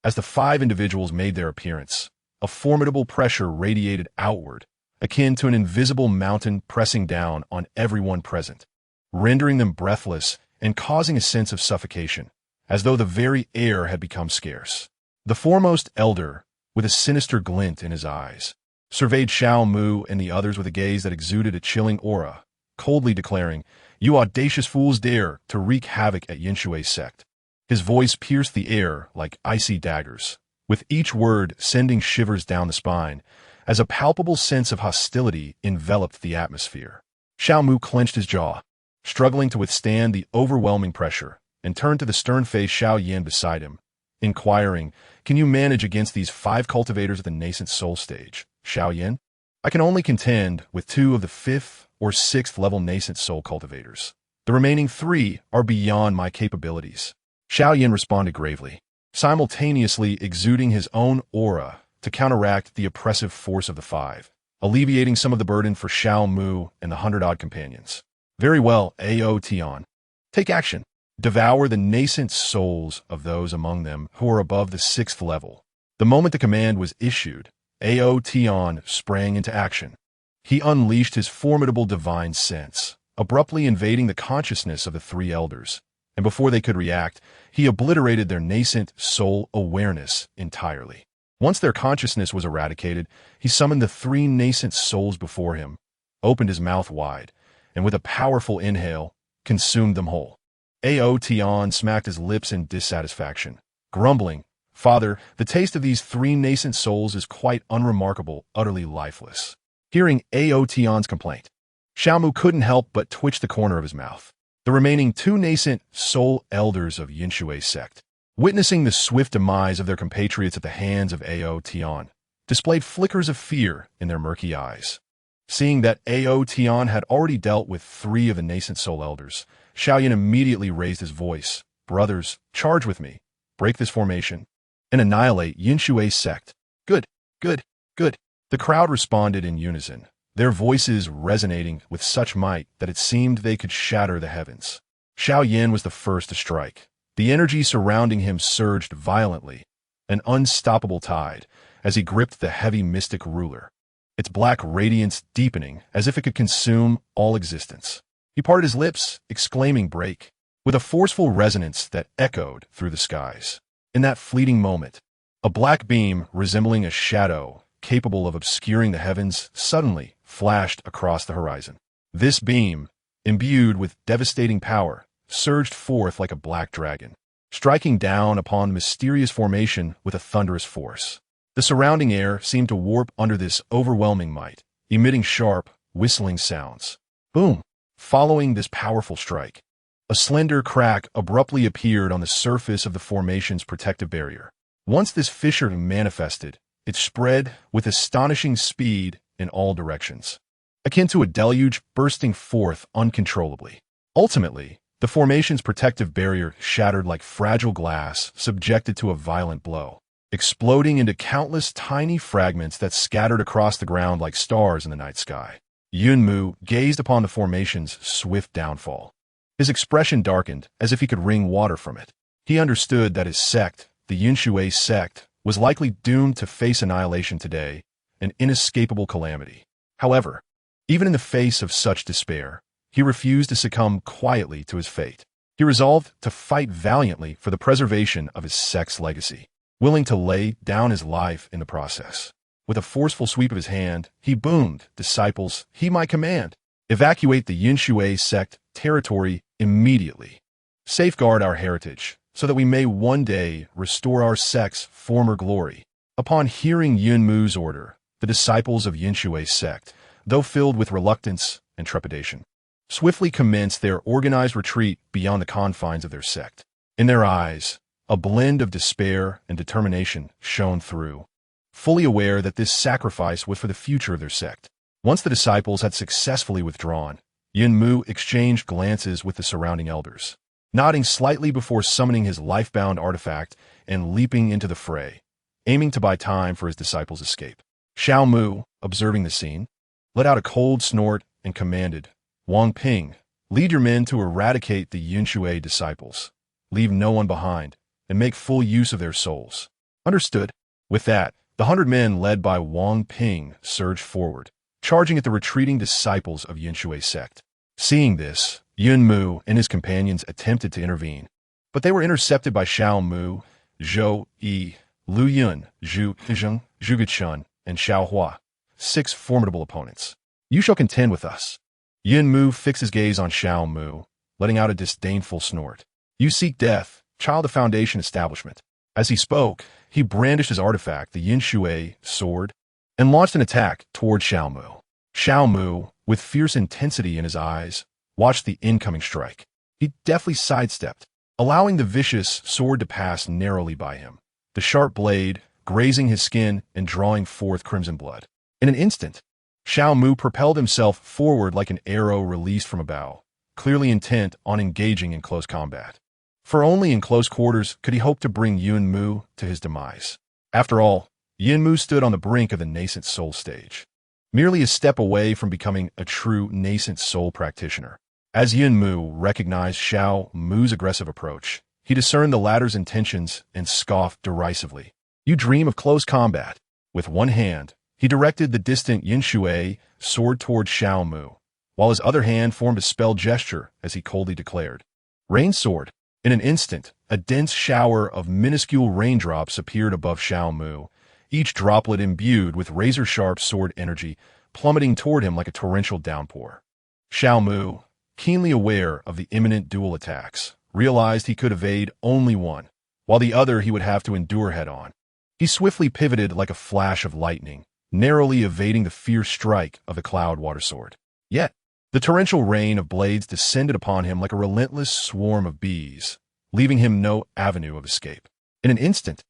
As the 5 individuals made their appearance, a formidable pressure radiated outward, akin to an invisible mountain pressing down on everyone present, rendering them breathless and causing a sense of suffocation, as though the very air had become scarce. The foremost elder, with a sinister glint in his eyes, surveyed Xiao Mu and the others with a gaze that exuded a chilling aura, coldly declaring, "You audacious fools dare to wreak havoc at Yinshui sect." His voice pierced the air like icy daggers, with each word sending shivers down the spine, as a palpable sense of hostility enveloped the atmosphere. Xiao Mu clenched his jaw, struggling to withstand the overwhelming pressure, and turned to the stern-faced Xiao Yan beside him, inquiring, "Can you manage against these 5 cultivators at the nascent soul stage, Xiao Yan?" "I can only contend with 2 of the 5th or 6th level nascent soul cultivators. The remaining 3 are beyond my capabilities." Xiao Yan responded gravely, simultaneously exuding his own aura to counteract the oppressive force of the 5, alleviating some of the burden for Xiao Mu and the 100-odd companions. "Very well, Ao Tian. Take action. Devour the nascent souls of those among them who are above the 6th level." The moment the command was issued, Ao Tian sprang into action. He unleashed his formidable divine sense, abruptly invading the consciousness of the 3 elders, and before they could react, he obliterated their nascent soul awareness entirely. Once their consciousness was eradicated, he summoned the 3 nascent souls before him, opened his mouth wide, and with a powerful inhale, consumed them whole. Ao Tian smacked his lips in dissatisfaction, grumbling, "Father, the taste of these 3 nascent souls is quite unremarkable, utterly lifeless." Hearing Aotion's complaint, Xiao Mu couldn't help but twitch the corner of his mouth. The remaining two nascent soul elders of Yinshui's sect, witnessing the swift demise of their compatriots at the hands of Aotion, displayed flickers of fear in their murky eyes. Seeing that Aotion had already dealt with 3 of the nascent soul elders, Xiaoyan immediately raised his voice. "Brothers, charge with me, break this formation, and annihilate Yinshui's sect." "Good, good, good." The crowd responded in unison, their voices resonating with such might that it seemed they could shatter the heavens. Xiaoyan was the first to strike. The energy surrounding him surged violently, an unstoppable tide, as he gripped the heavy mystic ruler, its black radiance deepening as if it could consume all existence. He parted his lips, exclaiming "break," with a forceful resonance that echoed through the skies. In that fleeting moment, a black beam resembling a shadow, capable of obscuring the heavens, suddenly flashed across the horizon. This beam, imbued with devastating power, surged forth like a black dragon, striking down upon the mysterious formation with a thunderous force. The surrounding air seemed to warp under this overwhelming might, emitting sharp, whistling sounds. Boom! Following this powerful strike, a slender crack abruptly appeared on the surface of the formation's protective barrier. Once this fissure manifested, it spread with astonishing speed in all directions, akin to a deluge bursting forth uncontrollably. Ultimately, the formation's protective barrier shattered like fragile glass subjected to a violent blow, exploding into countless tiny fragments that scattered across the ground like stars in the night sky. Yunmu gazed upon the formation's swift downfall. His expression darkened as if he could wring water from it. He understood that his sect, the Yinshui sect, was likely doomed to face annihilation today, an inescapable calamity. However, even in the face of such despair, he refused to succumb quietly to his fate. He resolved to fight valiantly for the preservation of his sect's legacy, willing to lay down his life in the process. With a forceful sweep of his hand, he boomed, "Disciples, heed my command. Evacuate the Yinshui sect territory immediately. Safeguard our heritage, so that we may one day restore our sect's former glory." Upon hearing Yunmu's order, the disciples of Yinshui's sect, though filled with reluctance and trepidation, swiftly commenced their organized retreat beyond the confines of their sect. In their eyes, a blend of despair and determination shone through, fully aware that this sacrifice was for the future of their sect. Once the disciples had successfully withdrawn, Yunmu exchanged glances with the surrounding elders, nodding slightly before summoning his life-bound artifact and leaping into the fray, aiming to buy time for his disciples' escape. Xiao Mu, observing the scene, let out a cold snort and commanded, "Wang Ping, lead your men to eradicate the Yinshui disciples. Leave no one behind, and make full use of their souls." "Understood." With that, the 100 men led by Wang Ping surged forward, charging at the retreating disciples of Yinshui's sect. Seeing this, Yunmu and his companions attempted to intervene, but they were intercepted by Xiao Mu, Zhou Yi, Lu Yun, Zhu Zheng, Zhuge Chun, and Xiao Hua, 6 formidable opponents. "You shall contend with us." Yunmu fixed his gaze on Xiao Mu, letting out a disdainful snort. "You seek death, child of Foundation establishment." As he spoke, he brandished his artifact, the Yinshui sword, and launched an attack toward Xiao Mu. Xiao Mu, with fierce intensity in his eyes, watched the incoming strike. He deftly sidestepped, allowing the vicious sword to pass narrowly by him, the sharp blade grazing his skin and drawing forth crimson blood. In an instant, Xiao Mu propelled himself forward like an arrow released from a bow, clearly intent on engaging in close combat. For only in close quarters could he hope to bring Yunmu to his demise. After all, Yunmu stood on the brink of the nascent soul stage, merely a step away from becoming a true nascent soul practitioner. As Yunmu recognized Xiao Mu's aggressive approach, he discerned the latter's intentions and scoffed derisively. "You dream of close combat." With one hand, he directed the distant Yinshui sword toward Xiao Mu, while his other hand formed a spell gesture as he coldly declared, "Rain sword." In an instant, a dense shower of minuscule raindrops appeared above Xiao Mu, each droplet imbued with razor-sharp sword energy, plummeting toward him like a torrential downpour. Xiao Mu, keenly aware of the imminent dual attacks, realized he could evade only one, while the other he would have to endure head-on. He swiftly pivoted like a flash of lightning, narrowly evading the fierce strike of the cloud water sword. Yet, the torrential rain of blades descended upon him like a relentless swarm of bees, leaving him no avenue of escape. In an instant,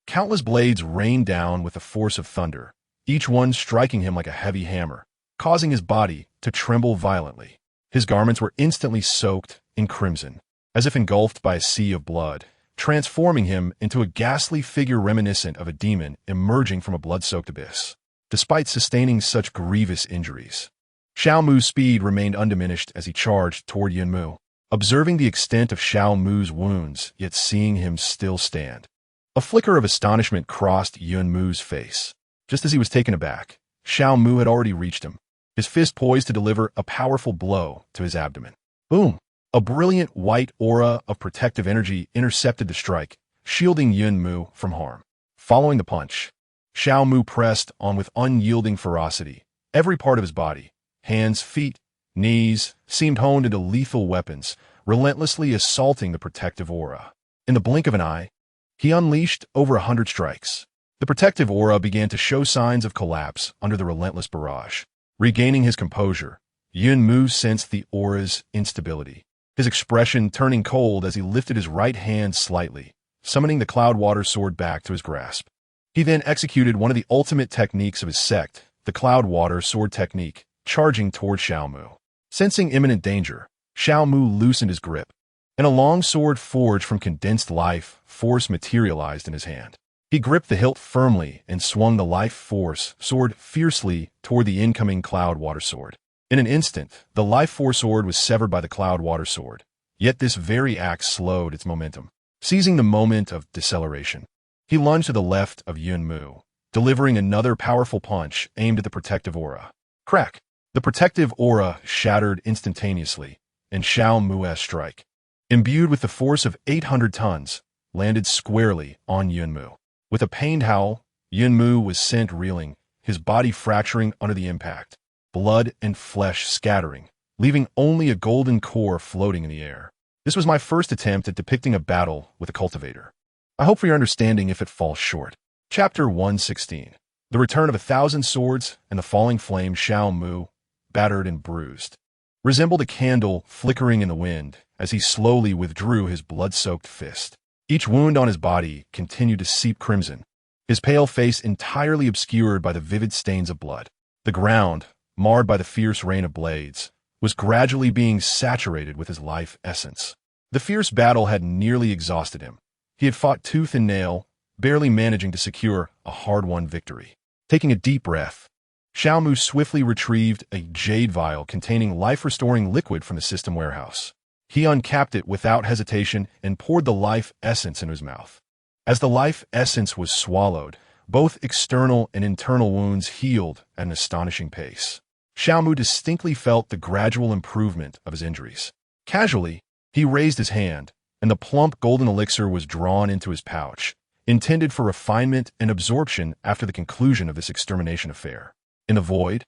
countless blades rained down with the force of thunder, each one striking him like a heavy hammer, causing his body to tremble violently. His garments were instantly soaked in crimson, as if engulfed by a sea of blood, transforming him into a ghastly figure reminiscent of a demon emerging from a blood-soaked abyss. Despite sustaining such grievous injuries, Xiao Mu's speed remained undiminished as he charged toward Yun Mu, observing the extent of Xiao Mu's wounds, yet seeing him still stand. A flicker of astonishment crossed Yun Mu's face. Just as he was taken aback, Xiao Mu had already reached him, his fist poised to deliver a powerful blow to his abdomen. Boom! A brilliant white aura of protective energy intercepted the strike, shielding Yun Mu from harm. Following the punch, Xiao Mu pressed on with unyielding ferocity. Every part of his body, hands, feet, knees, seemed honed into lethal weapons, relentlessly assaulting the protective aura. In the blink of an eye, he unleashed over 100 strikes. The protective aura began to show signs of collapse under the relentless barrage. Regaining his composure, Yun Mu sensed the aura's instability, his expression turning cold as he lifted his right hand slightly, summoning the cloud water sword back to his grasp. He then executed one of the ultimate techniques of his sect, the cloud water sword technique, charging toward Xiao Mu. Sensing imminent danger, Xiao Mu loosened his grip, and a long sword forged from condensed life force materialized in his hand. He gripped the hilt firmly and swung the life force sword fiercely toward the incoming cloud water sword. In an instant, the life force sword was severed by the cloud water sword, yet this very act slowed its momentum. Seizing the moment of deceleration, he lunged to the left of Yun Mu, delivering another powerful punch aimed at the protective aura. Crack! The protective aura shattered instantaneously, and Xiao Mu's strike, imbued with the force of 800 tons, landed squarely on Yun Mu. With a pained howl, Yun Mu was sent reeling, his body fracturing under the impact, blood and flesh scattering, leaving only a golden core floating in the air. This was my first attempt at depicting a battle with a cultivator. I hope for your understanding if it falls short. Chapter 116. The Return of 1,000 Swords and the Falling Flame. Xiao Mu, battered and bruised, resembled a candle flickering in the wind as he slowly withdrew his blood-soaked fist. Each wound on his body continued to seep crimson, his pale face entirely obscured by the vivid stains of blood. The ground, marred by the fierce rain of blades, was gradually being saturated with his life essence. The fierce battle had nearly exhausted him. He had fought tooth and nail, barely managing to secure a hard-won victory. Taking a deep breath, Xiao Mu swiftly retrieved a jade vial containing life-restoring liquid from the system warehouse. He uncapped it without hesitation and poured the life essence into his mouth. As the life essence was swallowed, both external and internal wounds healed at an astonishing pace. Xiao Mu distinctly felt the gradual improvement of his injuries. Casually, he raised his hand, and the plump golden elixir was drawn into his pouch, intended for refinement and absorption after the conclusion of this extermination affair. In the void,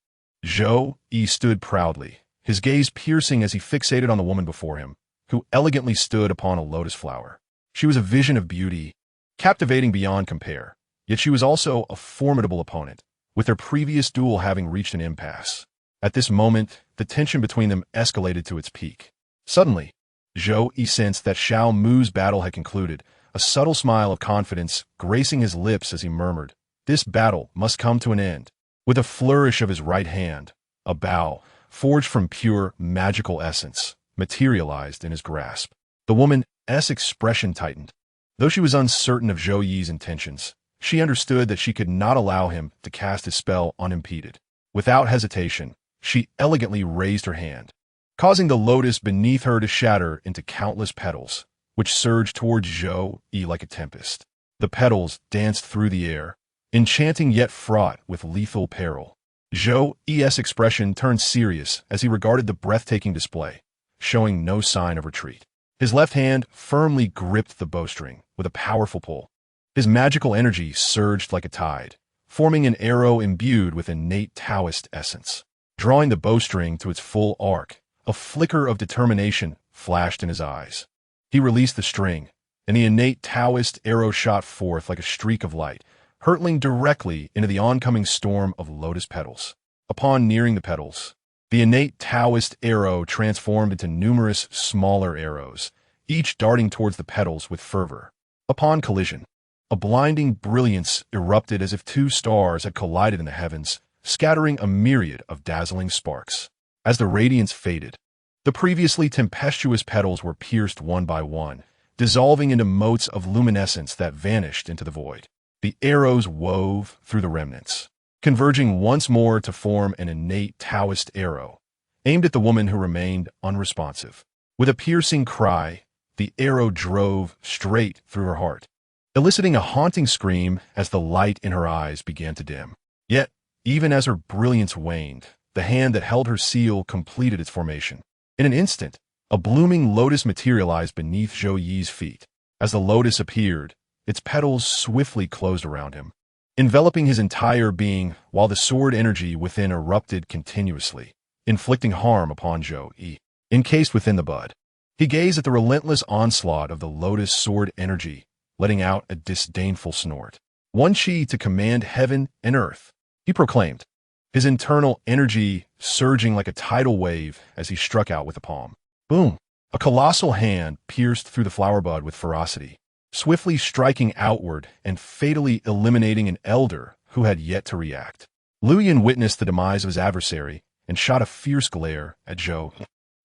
Zhou Yi stood proudly, his gaze piercing as he fixated on the woman before him, who elegantly stood upon a lotus flower. She was a vision of beauty, captivating beyond compare, yet she was also a formidable opponent, with their previous duel having reached an impasse. At this moment, the tension between them escalated to its peak. Suddenly, Zhou Yi sensed that Xiao Mu's battle had concluded, a subtle smile of confidence gracing his lips as he murmured, "This battle must come to an end." With a flourish of his right hand, a bow, forged from pure magical essence, materialized in his grasp. The woman's expression tightened. Though she was uncertain of Zhou Yi's intentions, she understood that she could not allow him to cast his spell unimpeded. Without hesitation, she elegantly raised her hand, causing the lotus beneath her to shatter into countless petals, which surged towards Zhou Yi like a tempest. The petals danced through the air, enchanting yet fraught with lethal peril. Zhou Yi's expression turned serious as he regarded the breathtaking display, showing no sign of retreat. His left hand firmly gripped the bowstring with a powerful pull. His magical energy surged like a tide, forming an arrow imbued with innate Taoist essence. Drawing the bowstring to its full arc, a flicker of determination flashed in his eyes. He released the string, and the innate Taoist arrow shot forth like a streak of light, hurtling directly into the oncoming storm of lotus petals. Upon nearing the petals, the innate Taoist arrow transformed into numerous smaller arrows, each darting towards the petals with fervor. Upon collision, a blinding brilliance erupted as if two stars had collided in the heavens, scattering a myriad of dazzling sparks. As the radiance faded, the previously tempestuous petals were pierced one by one, dissolving into motes of luminescence that vanished into the void. The arrows wove through the remnants, converging once more to form an innate Taoist arrow, aimed at the woman who remained unresponsive. With a piercing cry, the arrow drove straight through her heart, eliciting a haunting scream as the light in her eyes began to dim. Yet, even as her brilliance waned, the hand that held her seal completed its formation. In an instant, a blooming lotus materialized beneath Zhou Yi's feet. As the lotus appeared, its petals swiftly closed around him, enveloping his entire being while the sword energy within erupted continuously, inflicting harm upon Zhou Yi. Encased within the bud, he gazed at the relentless onslaught of the lotus sword energy, letting out a disdainful snort. One chi to command heaven and earth, he proclaimed, his internal energy surging like a tidal wave as he struck out with the palm. Boom! A colossal hand pierced through the flower bud with ferocity, swiftly striking outward and fatally eliminating an elder who had yet to react. Lu Yin witnessed the demise of his adversary and shot a fierce glare at Zhou,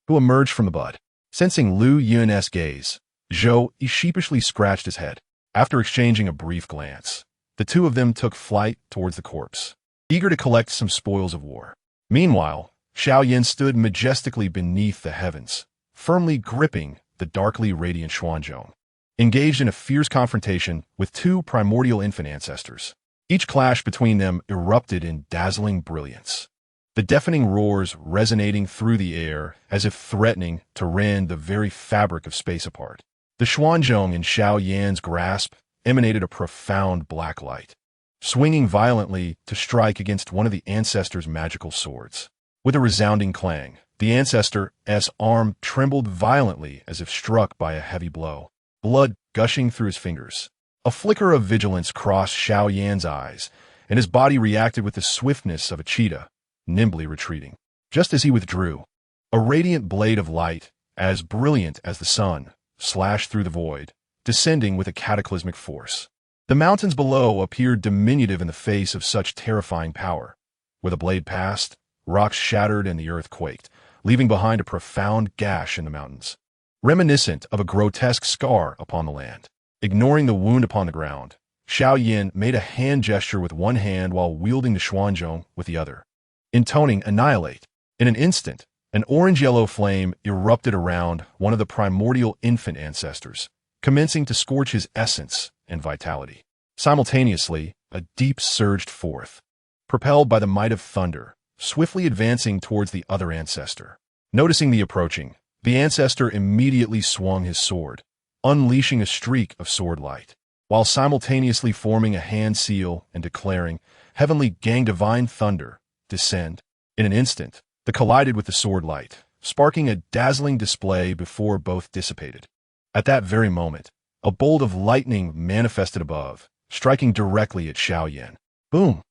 who emerged from the bud. Sensing Lu Yin's gaze, Zhou sheepishly scratched his head. After exchanging a brief glance, the two of them took flight towards the corpse, eager to collect some spoils of war. Meanwhile, Xiao Yin stood majestically beneath the heavens, firmly gripping the darkly radiant Xuanzhong, engaged in a fierce confrontation with two primordial infant ancestors. Each clash between them erupted in dazzling brilliance, the deafening roars resonating through the air as if threatening to rend the very fabric of space apart. The Xuanzhong in Xiao Yan's grasp emanated a profound black light, swinging violently to strike against one of the ancestor's magical swords. With a resounding clang, the ancestor's arm trembled violently as if struck by a heavy blow, blood gushing through his fingers. A flicker of vigilance crossed Xiao Yan's eyes, and his body reacted with the swiftness of a cheetah, nimbly retreating. Just as he withdrew, a radiant blade of light, as brilliant as the sun, slashed through the void, descending with a cataclysmic force. The mountains below appeared diminutive in the face of such terrifying power. Where the blade passed, rocks shattered and the earth quaked, leaving behind a profound gash in the mountains, reminiscent of a grotesque scar upon the land. Ignoring the wound upon the ground, Xiao Yin made a hand gesture with one hand while wielding the Xuanzhong with the other, intoning annihilate. In an instant, an orange-yellow flame erupted around one of the primordial infant ancestors, commencing to scorch his essence and vitality. Simultaneously, a deep surged forth, propelled by the might of thunder, swiftly advancing towards the other ancestor. Noticing the approaching, the ancestor immediately swung his sword, unleashing a streak of sword light, while simultaneously forming a hand seal and declaring, "Heavenly gang divine thunder, descend." In an instant, they collided with the sword light, sparking a dazzling display before both dissipated. At that very moment, a bolt of lightning manifested above, striking directly at Xiao Yin. Boom!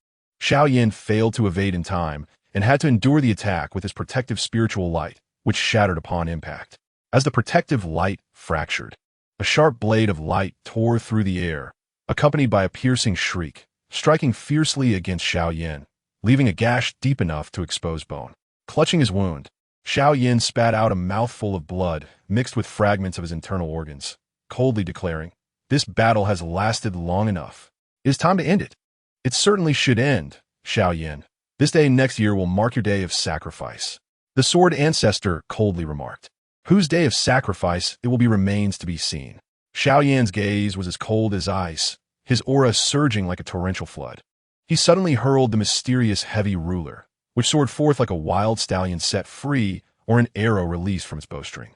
Xiao Yin failed to evade in time and had to endure the attack with his protective spiritual light, which shattered upon impact. As the protective light fractured, a sharp blade of light tore through the air, accompanied by a piercing shriek, striking fiercely against Xiao Yin, leaving a gash deep enough to expose bone. Clutching his wound, Xiao Yin spat out a mouthful of blood mixed with fragments of his internal organs, coldly declaring, "This battle has lasted long enough. It is time to end it." "It certainly should end, Xiao Yin. This day next year will mark your day of sacrifice," the sword ancestor coldly remarked. Whose day of sacrifice it will be remains to be seen. Xiao Yan's gaze was as cold as ice, his aura surging like a torrential flood. He suddenly hurled the mysterious heavy ruler, which soared forth like a wild stallion set free or an arrow released from its bowstring,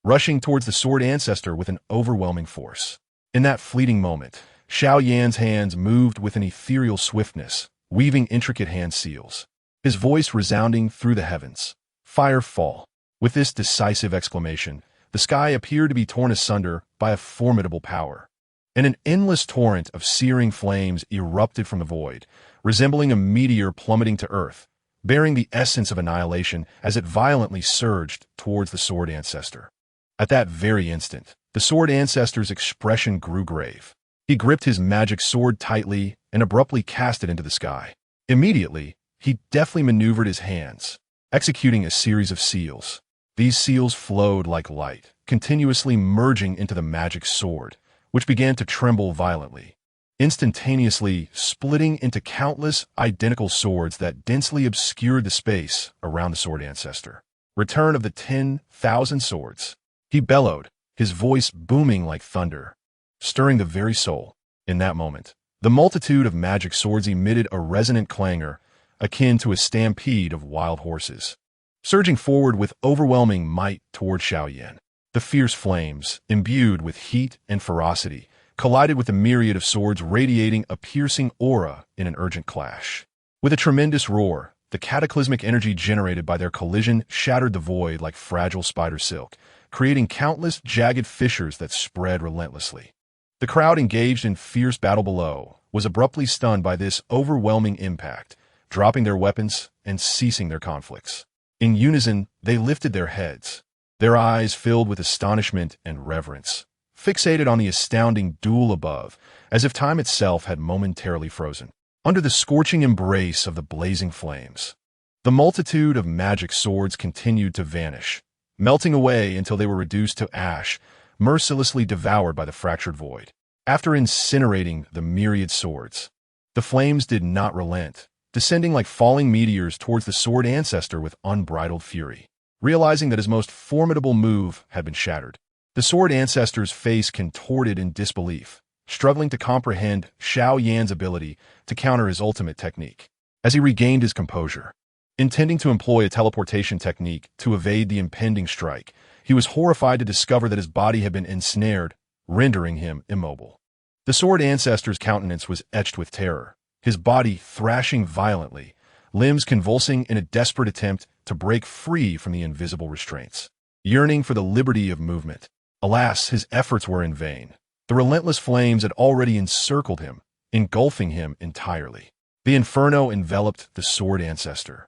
rushing towards the sword ancestor with an overwhelming force. In that fleeting moment, Xiao Yan's hands moved with an ethereal swiftness, weaving intricate hand seals, his voice resounding through the heavens. "Fire fall." With this decisive exclamation, the sky appeared to be torn asunder by a formidable power. and an endless torrent of searing flames erupted from the void, resembling a meteor plummeting to earth, bearing the essence of annihilation as it violently surged towards the Sword Ancestor. At that very instant, the Sword Ancestor's expression grew grave. He gripped his magic sword tightly and abruptly cast it into the sky. Immediately, he deftly maneuvered his hands, executing a series of seals. These seals flowed like light, continuously merging into the magic sword, which began to tremble violently, instantaneously splitting into countless identical swords that densely obscured the space around the Sword Ancestor. Return of the 10,000 swords. He bellowed, his voice booming like thunder, stirring the very soul. In that moment, the multitude of magic swords emitted a resonant clangor akin to a stampede of wild horses, surging forward with overwhelming might toward Xiaoyan. The fierce flames, imbued with heat and ferocity, collided with a myriad of swords radiating a piercing aura in an urgent clash. With a tremendous roar, the cataclysmic energy generated by their collision shattered the void like fragile spider silk, creating countless jagged fissures that spread relentlessly. The crowd engaged in fierce battle below was abruptly stunned by this overwhelming impact, dropping their weapons and ceasing their conflicts. In unison, they lifted their heads, their eyes filled with astonishment and reverence, fixated on the astounding duel above, as if time itself had momentarily frozen. Under the scorching embrace of the blazing flames, the multitude of magic swords continued to vanish, melting away until they were reduced to ash, mercilessly devoured by the fractured void. After incinerating the myriad swords, the flames did not relent, descending like falling meteors towards the Sword Ancestor with unbridled fury. Realizing that his most formidable move had been shattered, the Sword Ancestor's face contorted in disbelief, struggling to comprehend Xiaoyan's ability to counter his ultimate technique. As he regained his composure, intending to employ a teleportation technique to evade the impending strike, he was horrified to discover that his body had been ensnared, rendering him immobile. The Sword Ancestor's countenance was etched with terror, his body thrashing violently, limbs convulsing in a desperate attempt to break free from the invisible restraints. Yearning for the liberty of movement. Alas, his efforts were in vain. The relentless flames had already encircled him, engulfing him entirely. The inferno enveloped the Sword Ancestor,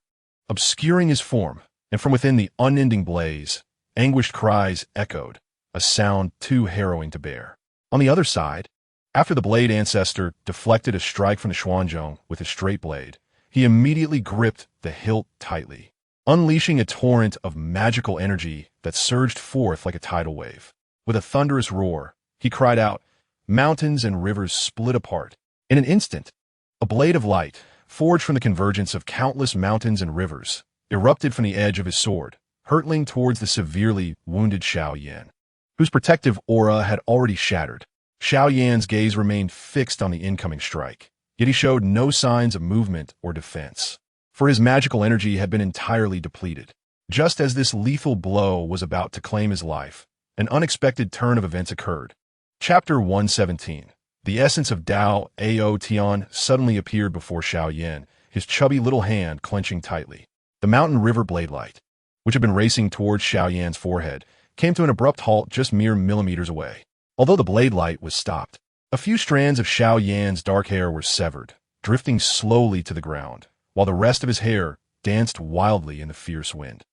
obscuring his form, and from within the unending blaze, anguished cries echoed, a sound too harrowing to bear. On the other side, after the Blade Ancestor deflected a strike from the Xuanzhong with his straight blade, he immediately gripped the hilt tightly, unleashing a torrent of magical energy that surged forth like a tidal wave. With a thunderous roar, he cried out, mountains and rivers split apart. In an instant, a blade of light, forged from the convergence of countless mountains and rivers, erupted from the edge of his sword, hurtling towards the severely wounded Xiaoyan, whose protective aura had already shattered. Xiaoyan's gaze remained fixed on the incoming strike, yet he showed no signs of movement or defense, for his magical energy had been entirely depleted. Just as this lethal blow was about to claim his life, an unexpected turn of events occurred. Chapter 117. The essence of Dao Ao Tian suddenly appeared before Xiaoyan, his chubby little hand clenching tightly. The mountain river blade light, which had been racing towards Xiaoyan's forehead, came to an abrupt halt just mere millimeters away. Although the blade light was stopped, a few strands of Xiaoyan's dark hair were severed, drifting slowly to the ground, while the rest of his hair danced wildly in the fierce wind,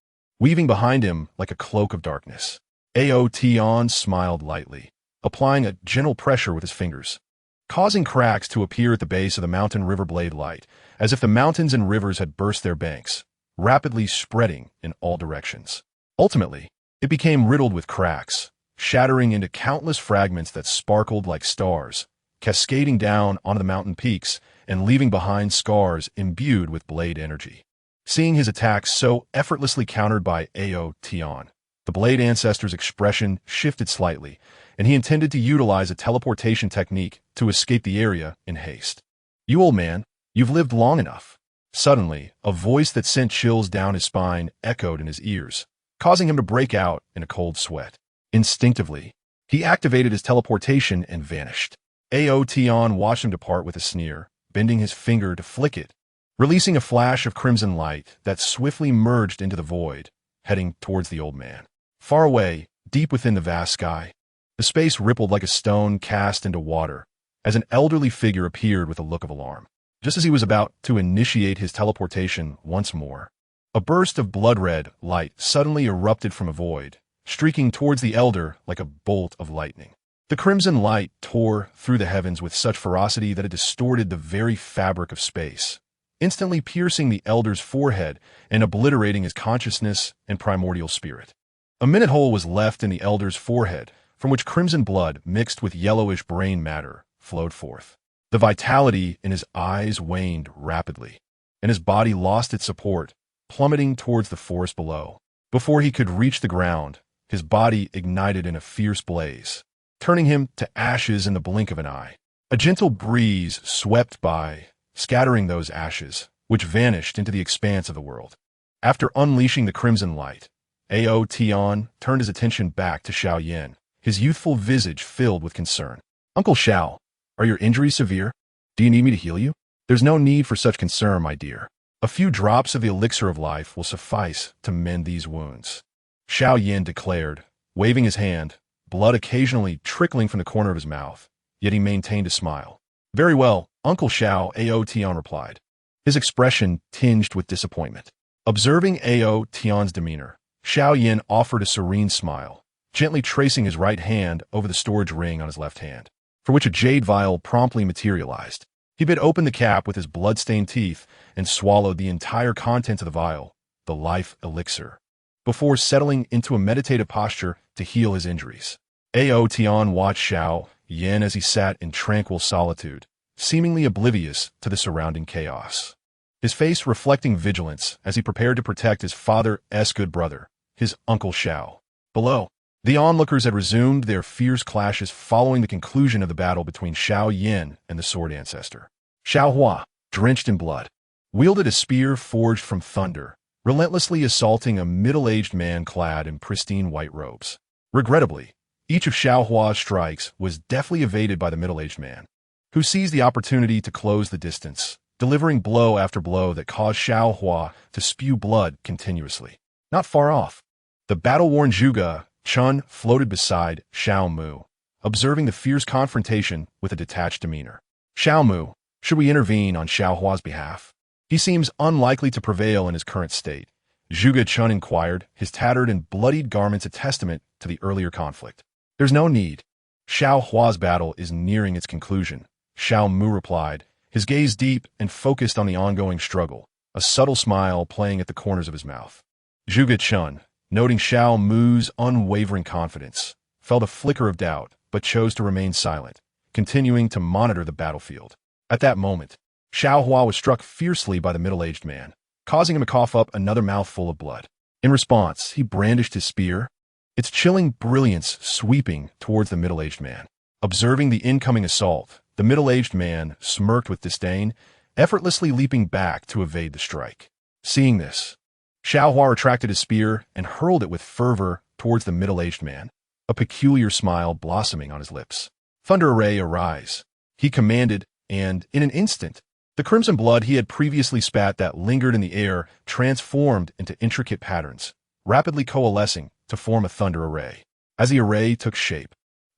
weaving behind him like a cloak of darkness. Ao Tian smiled lightly, applying a gentle pressure with his fingers, causing cracks to appear at the base of the mountain river blade light, as if the mountains and rivers had burst their banks, rapidly spreading in all directions. Ultimately, it became riddled with cracks, shattering into countless fragments that sparkled like stars, cascading down onto the mountain peaks and leaving behind scars imbued with blade energy. Seeing his attacks so effortlessly countered by Ao Tian, the Blade Ancestor's expression shifted slightly, and he intended to utilize a teleportation technique to escape the area in haste. "You old man, you've lived long enough." Suddenly, a voice that sent chills down his spine echoed in his ears, causing him to break out in a cold sweat. Instinctively, he activated his teleportation and vanished. Ao Tian watched him depart with a sneer, bending his finger to flick it, releasing a flash of crimson light that swiftly merged into the void, heading towards the old man. Far away, deep within the vast sky, The space rippled like a stone cast into water, as an elderly figure appeared with a look of alarm. Just as he was about to initiate his teleportation once more, a burst of blood-red light suddenly erupted from a void, streaking towards the elder like a bolt of lightning. The crimson light tore through the heavens with such ferocity that it distorted the very fabric of space, instantly piercing the elder's forehead and obliterating his consciousness and primordial spirit. A minute hole was left in the elder's forehead, from which crimson blood mixed with yellowish brain matter flowed forth. The vitality in his eyes waned rapidly, and his body lost its support, plummeting towards the forest below. Before he could reach the ground, his body ignited in a fierce blaze, turning him to ashes in the blink of an eye. A gentle breeze swept by, scattering those ashes, which vanished into the expanse of the world. After unleashing the crimson light, Ao Tian turned his attention back to Xiao Yin, his youthful visage filled with concern. "Uncle Xiao, are your injuries severe? Do you need me to heal you?" "There's no need for such concern, my dear. A few drops of the elixir of life will suffice to mend these wounds," Xiao Yin declared, waving his hand, blood occasionally trickling from the corner of his mouth, yet he maintained a smile. "Very well, Uncle Xiao," Ao Tian replied, his expression tinged with disappointment. Observing Ao Tian's demeanor, Xiao Yin offered a serene smile, gently tracing his right hand over the storage ring on his left hand, for which a jade vial promptly materialized. He bit open the cap with his blood-stained teeth and swallowed the entire contents of the vial, the life elixir, before settling into a meditative posture to heal his injuries. Ao Tian watched Xiao Yin as he sat in tranquil solitude, seemingly oblivious to the surrounding chaos, his face reflecting vigilance as he prepared to protect his father's good brother, his Uncle Xiao. Below, the onlookers had resumed their fierce clashes following the conclusion of the battle between Xiao Yin and the Sword Ancestor. Xiao Hua, drenched in blood, wielded a spear forged from thunder, relentlessly assaulting a middle-aged man clad in pristine white robes. Regrettably, each of Xiao Hua's strikes was deftly evaded by the middle-aged man, who seized the opportunity to close the distance, delivering blow after blow that caused Xiao Hua to spew blood continuously. Not far off, the battle-worn Zhuge Chun floated beside Xiao Mu, observing the fierce confrontation with a detached demeanor. "Xiao Mu, should we intervene on Xiao Hua's behalf? He seems unlikely to prevail in his current state," Zhuge Chun inquired, his tattered and bloodied garments a testament to the earlier conflict. "There's no need. Xiao Hua's battle is nearing its conclusion," Xiao Mu replied, his gaze deep and focused on the ongoing struggle, a subtle smile playing at the corners of his mouth. Zhuge Chun, noting Xiao Mu's unwavering confidence, felt a flicker of doubt, but chose to remain silent, continuing to monitor the battlefield. At that moment, Xiao Hua was struck fiercely by the middle-aged man, causing him to cough up another mouthful of blood. In response, he brandished his spear, its chilling brilliance sweeping towards the middle-aged man. Observing the incoming assault, the middle-aged man smirked with disdain, effortlessly leaping back to evade the strike. Seeing this, Xiao Hua retracted his spear and hurled it with fervor towards the middle-aged man, a peculiar smile blossoming on his lips. "Thunder Array, arise," he commanded, and, in an instant, the crimson blood he had previously spat that lingered in the air transformed into intricate patterns, rapidly coalescing to form a thunder array. As the array took shape,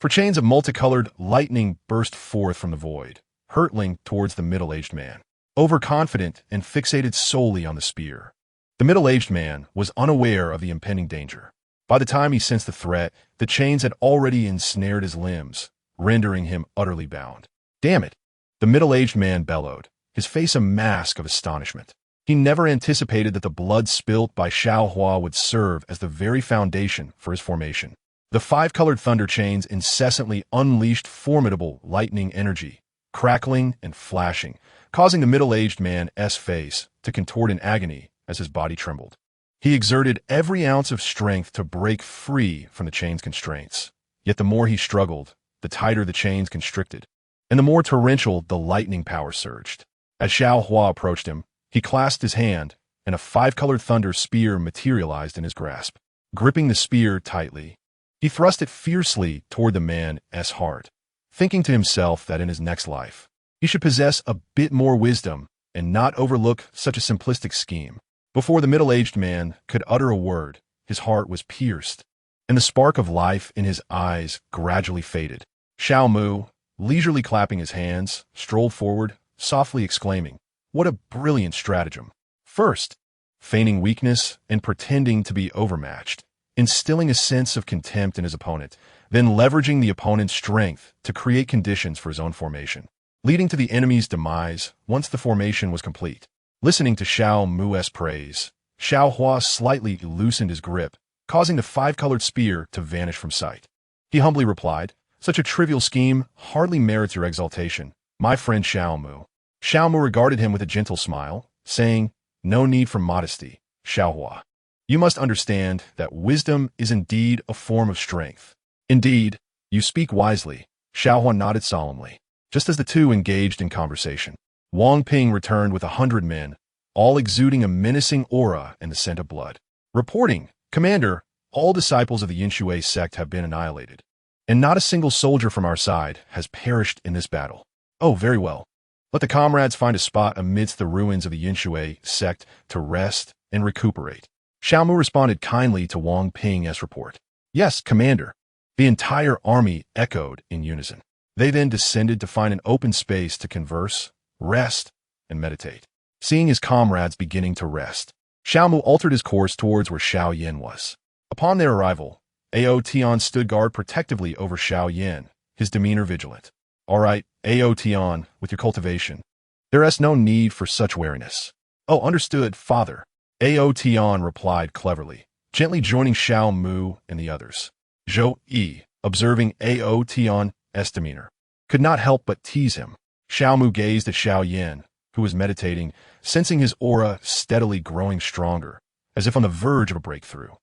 chains of multicolored lightning burst forth from the void, hurtling towards the middle-aged man, overconfident and fixated solely on the spear. The middle-aged man was unaware of the impending danger. By the time he sensed the threat, the chains had already ensnared his limbs, rendering him utterly bound. "Damn it!" the middle-aged man bellowed, his face a mask of astonishment. He never anticipated that the blood spilt by Xiao Hua would serve as the very foundation for his formation. The five-colored thunder chains incessantly unleashed formidable lightning energy, crackling and flashing, causing the middle-aged man's face to contort in agony as his body trembled. He exerted every ounce of strength to break free from the chain's constraints. Yet the more he struggled, the tighter the chains constricted, and the more torrential the lightning power surged. As Xiao Hua approached him, he clasped his hand, and a five-colored thunder spear materialized in his grasp. Gripping the spear tightly, he thrust it fiercely toward the man's heart, thinking to himself that in his next life, he should possess a bit more wisdom and not overlook such a simplistic scheme. Before the middle-aged man could utter a word, his heart was pierced, and the spark of life in his eyes gradually faded. Xiao Mu, leisurely clapping his hands, strolled forward, softly exclaiming, "What a brilliant stratagem!" First, feigning weakness and pretending to be overmatched, instilling a sense of contempt in his opponent, then leveraging the opponent's strength to create conditions for his own formation, leading to the enemy's demise once the formation was complete. Listening to Xiao Mu's praise, Xiao Hua slightly loosened his grip, causing the five-colored spear to vanish from sight. He humbly replied, "Such a trivial scheme hardly merits your exaltation, my friend Xiao Mu." Xiao Mu regarded him with a gentle smile, saying, "No need for modesty, Xiao Hua. You must understand that wisdom is indeed a form of strength." "Indeed, you speak wisely," Xiao Hua nodded solemnly. Just as the two engaged in conversation, Wang Ping returned with 100 men, all exuding a menacing aura and the scent of blood. Reporting, "Commander, all disciples of the Yinshui sect have been annihilated, and not a single soldier from our side has perished in this battle." "Oh, very well. Let the comrades find a spot amidst the ruins of the Yinshui sect to rest and recuperate." Xiao Mu responded kindly to Wang Ping's report. "Yes, Commander." The entire army echoed in unison. They then descended to find an open space to converse, rest, and meditate. Seeing his comrades beginning to rest, Xiao Mu altered his course towards where Xiao Yan was. Upon their arrival, Ao Tian stood guard protectively over Xiao Yan, his demeanor vigilant. "All right, Ao Tian, with your cultivation. There is no need for such wariness." "Oh, understood, father," Ao Tian replied cleverly, gently joining Xiao Mu and the others. Zhou Yi, observing Ao Tian's demeanor, could not help but tease him. Xiao Mu gazed at Xiao Yan, who was meditating, sensing his aura steadily growing stronger, as if on the verge of a breakthrough.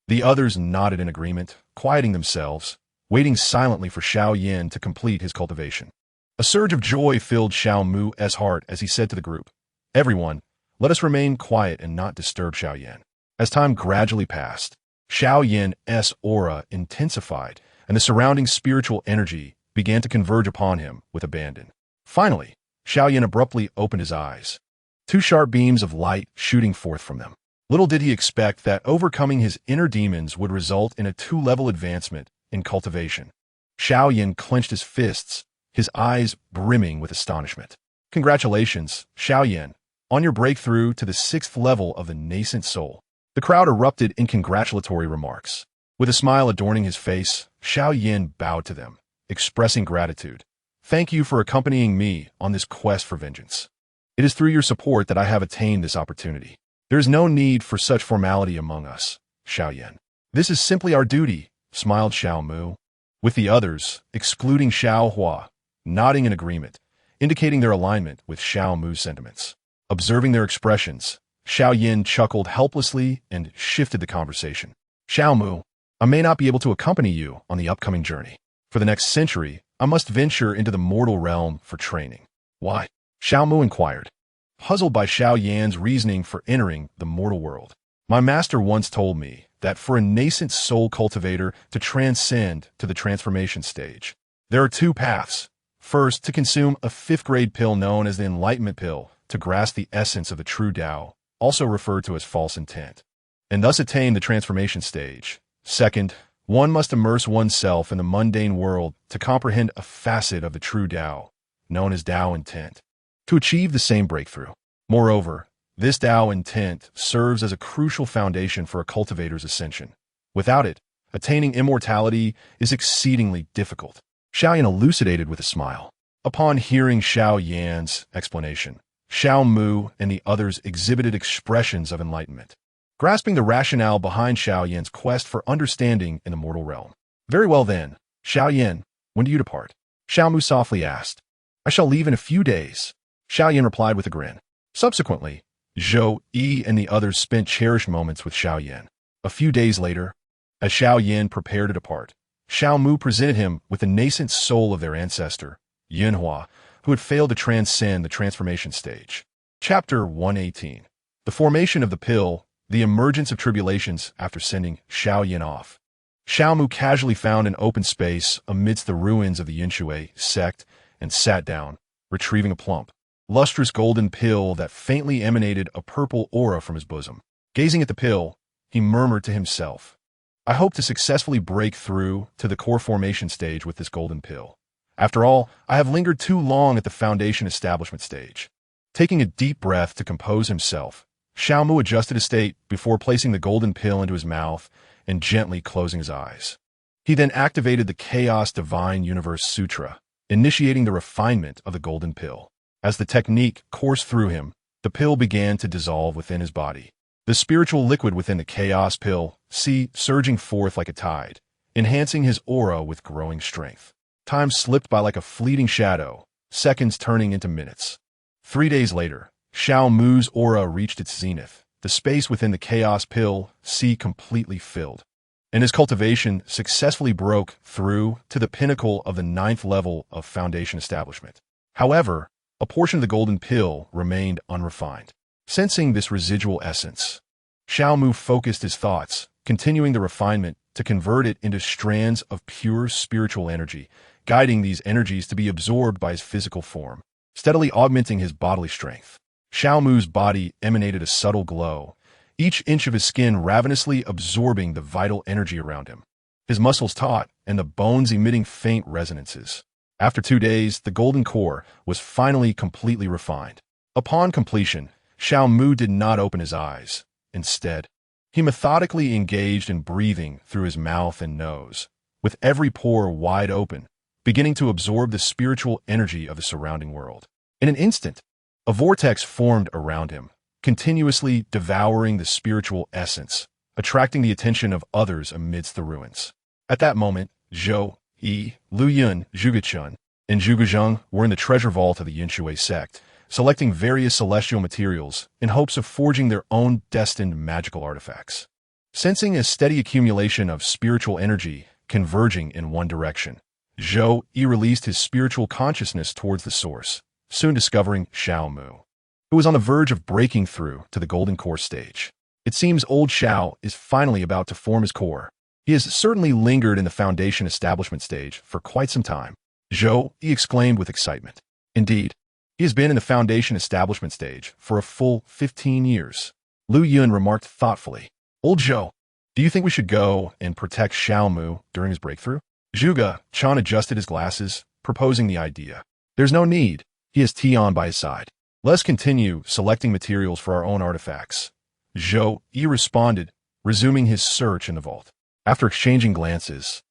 The others nodded in agreement, quieting themselves, waiting silently for Xiao Yan to complete his cultivation. A surge of joy filled Xiao Mu's heart as he said to the group, "Everyone, let us remain quiet and not disturb Xiao Yan." As time gradually passed, Xiao Yan's aura intensified, and the surrounding spiritual energy began to converge upon him with abandon. Finally, Xiao Yan abruptly opened his eyes, two sharp beams of light shooting forth from them. Little did he expect that overcoming his inner demons would result in a two-level advancement in cultivation. Xiao Yan clenched his fists, his eyes brimming with astonishment. "Congratulations, Xiao Yan, on your breakthrough to the 6th level of the nascent soul." The crowd erupted in congratulatory remarks. With a smile adorning his face, Xiao Yan bowed to them, expressing gratitude. "Thank you for accompanying me on this quest for vengeance. It is through your support that I have attained this opportunity. There is no need for such formality among us, Xiao Yan. This is simply our duty," smiled Xiao Mu. With the others, excluding Xiao Hua, nodding in agreement, indicating their alignment with Xiao Mu's sentiments. Observing their expressions, Xiao Yan chuckled helplessly and shifted the conversation. "Xiao Mu, I may not be able to accompany you on the upcoming journey. For the next century, I must venture into the mortal realm for training." "Why?" Xiao Mu inquired, puzzled by Xiao Yan's reasoning for entering the mortal world. "My master once told me that for a nascent soul cultivator to transcend to the transformation stage, there are two paths. First, to consume a 5th-grade pill known as the Enlightenment Pill to grasp the essence of the true Tao, also referred to as false intent, and thus attain the transformation stage. Second, one must immerse oneself in the mundane world to comprehend a facet of the true Tao, known as Tao intent, to achieve the same breakthrough. Moreover, this Tao intent serves as a crucial foundation for a cultivator's ascension. Without it, attaining immortality is exceedingly difficult." Xiao Yan elucidated with a smile. Upon hearing Xiao Yan's explanation, Xiao Mu and the others exhibited expressions of enlightenment, grasping the rationale behind Xiao Yan's quest for understanding in the mortal realm. "Very well then, Xiao Yan, when do you depart?" Xiao Mu softly asked. "I shall leave in a few days," Xiao Yan replied with a grin. Subsequently, Zhou Yi and the others spent cherished moments with Xiao Yan. A few days later, as Xiao Yan prepared to depart, Xiao Mu presented him with the nascent soul of their ancestor, Yunhua, who had failed to transcend the transformation stage. Chapter 118. The formation of the pill, the emergence of tribulations after sending Xiao Yan off. Xiao Mu casually found an open space amidst the ruins of the Yinshui sect and sat down, retrieving a plump, lustrous golden pill that faintly emanated a purple aura from his bosom. Gazing at the pill, he murmured to himself, I hope to successfully break through to the core formation stage with this golden pill. After all, I have lingered too long at the foundation establishment stage. Taking a deep breath to compose himself, Xiao Mu adjusted his state before placing the golden pill into his mouth and gently closing his eyes. He then activated the Chaos Divine Universe Sutra, initiating the refinement of the golden pill. As the technique coursed through him, the pill began to dissolve within his body. The spiritual liquid within the chaos pill, surging forth like a tide, enhancing his aura with growing strength. Time slipped by like a fleeting shadow, seconds turning into minutes. 3 days later, Xiao Mu's aura reached its zenith, the space within the chaos pill, completely filled. And his cultivation successfully broke through to the pinnacle of the 9th level of foundation establishment. However, a portion of the golden pill remained unrefined. Sensing this residual essence, Xiao Mu focused his thoughts, continuing the refinement to convert it into strands of pure spiritual energy, guiding these energies to be absorbed by his physical form, steadily augmenting his bodily strength. Xiao Mu's body emanated a subtle glow, each inch of his skin ravenously absorbing the vital energy around him. His muscles taut and the bones emitting faint resonances. After 2 days, the golden core was finally completely refined. Upon completion, Xiao Mu did not open his eyes. Instead, he methodically engaged in breathing through his mouth and nose, with every pore wide open, beginning to absorb the spiritual energy of the surrounding world. In an instant, a vortex formed around him, continuously devouring the spiritual essence, attracting the attention of others amidst the ruins. At that moment, Zhou, Yi, Lu Yun, Zhuge and Zhuge Zheng were in the treasure vault of the Yinshui sect, selecting various celestial materials in hopes of forging their own destined magical artifacts. Sensing a steady accumulation of spiritual energy converging in one direction, Zhou Yi released his spiritual consciousness towards the source, soon discovering Xiao Mu, who was on the verge of breaking through to the golden core stage. It seems old Xiao is finally about to form his core. He has certainly lingered in the foundation establishment stage for quite some time. Zhou Yi exclaimed with excitement. Indeed, he has been in the foundation establishment stage for a full 15 years. Lu Yun remarked thoughtfully. Old Zhou, do you think we should go and protect Xiao Mu during his breakthrough? Zhuge Chan adjusted his glasses, proposing the idea. There's no need. He has Tian by his side. Let's continue selecting materials for our own artifacts. Zhou Yi responded, resuming his search in the vault. After exchanging glances,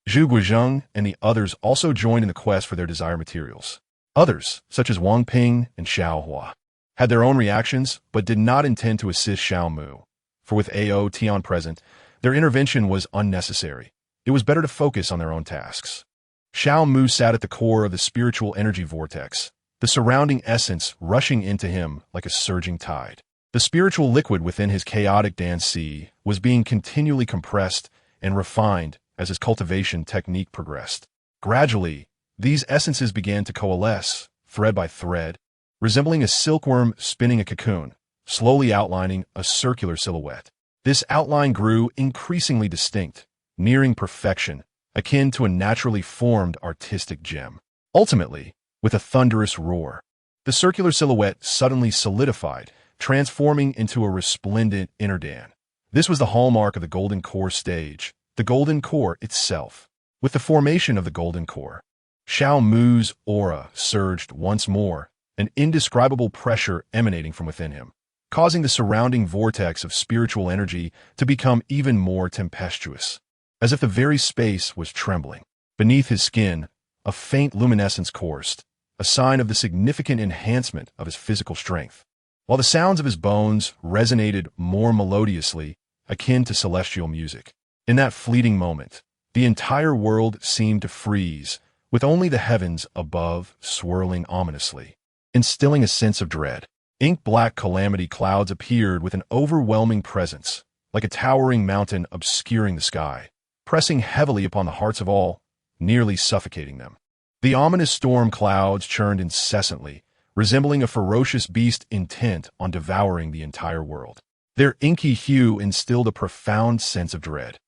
Zhuge Zheng and the others also joined in the quest for their desired materials. Others, such as Wang Ping and Xiao Hua, had their own reactions but did not intend to assist Xiao Mu, for with Ao Tian present, their intervention was unnecessary. It was better to focus on their own tasks. Xiao Mu sat at the core of the spiritual energy vortex, the surrounding essence rushing into him like a surging tide. The spiritual liquid within his chaotic dance was being continually compressed and refined as his cultivation technique progressed. Gradually, these essences began to coalesce, thread by thread, resembling a silkworm spinning a cocoon, slowly outlining a circular silhouette. This outline grew increasingly distinct, nearing perfection, akin to a naturally formed artistic gem. Ultimately, with a thunderous roar, the circular silhouette suddenly solidified, transforming into a resplendent inner dan. This was the hallmark of the Golden Core stage, the Golden Core itself. With the formation of the Golden Core, Xiao Mu's aura surged once more, an indescribable pressure emanating from within him, causing the surrounding vortex of spiritual energy to become even more tempestuous, as if the very space was trembling. Beneath his skin, a faint luminescence coursed, a sign of the significant enhancement of his physical strength, while the sounds of his bones resonated more melodiously, akin to celestial music. In that fleeting moment, the entire world seemed to freeze, with only the heavens above swirling ominously, instilling a sense of dread. Ink-black calamity clouds appeared with an overwhelming presence, like a towering mountain obscuring the sky, pressing heavily upon the hearts of all, nearly suffocating them. The ominous storm clouds churned incessantly, resembling a ferocious beast intent on devouring the entire world. Their inky hue instilled a profound sense of dread,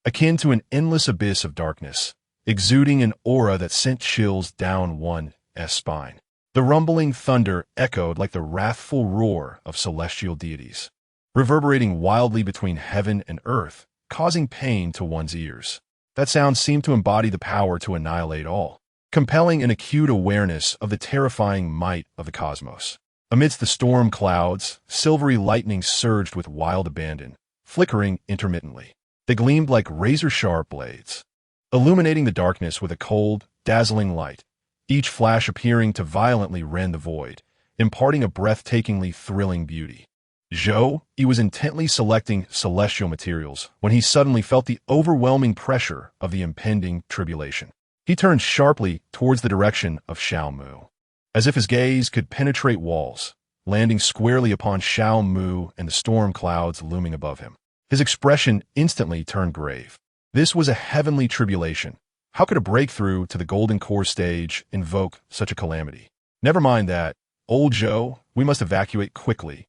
akin to an endless abyss of darkness, exuding an aura that sent chills down one's spine. The rumbling thunder echoed like the wrathful roar of celestial deities, reverberating wildly between heaven and earth, causing pain to one's ears. That sound seemed to embody the power to annihilate all, compelling an acute awareness of the terrifying might of the cosmos. Amidst the storm clouds, silvery lightning surged with wild abandon, flickering intermittently. They gleamed like razor-sharp blades, illuminating the darkness with a cold, dazzling light, each flash appearing to violently rend the void, imparting a breathtakingly thrilling beauty. He was intently selecting celestial materials when he suddenly felt the overwhelming pressure of the impending tribulation. He turned sharply towards the direction of Xiao Mu, as if his gaze could penetrate walls, landing squarely upon Xiao Mu and the storm clouds looming above him. His expression instantly turned grave. This was a heavenly tribulation. How could a breakthrough to the golden core stage invoke such a calamity? Never mind that. Old Zhou, we must evacuate quickly,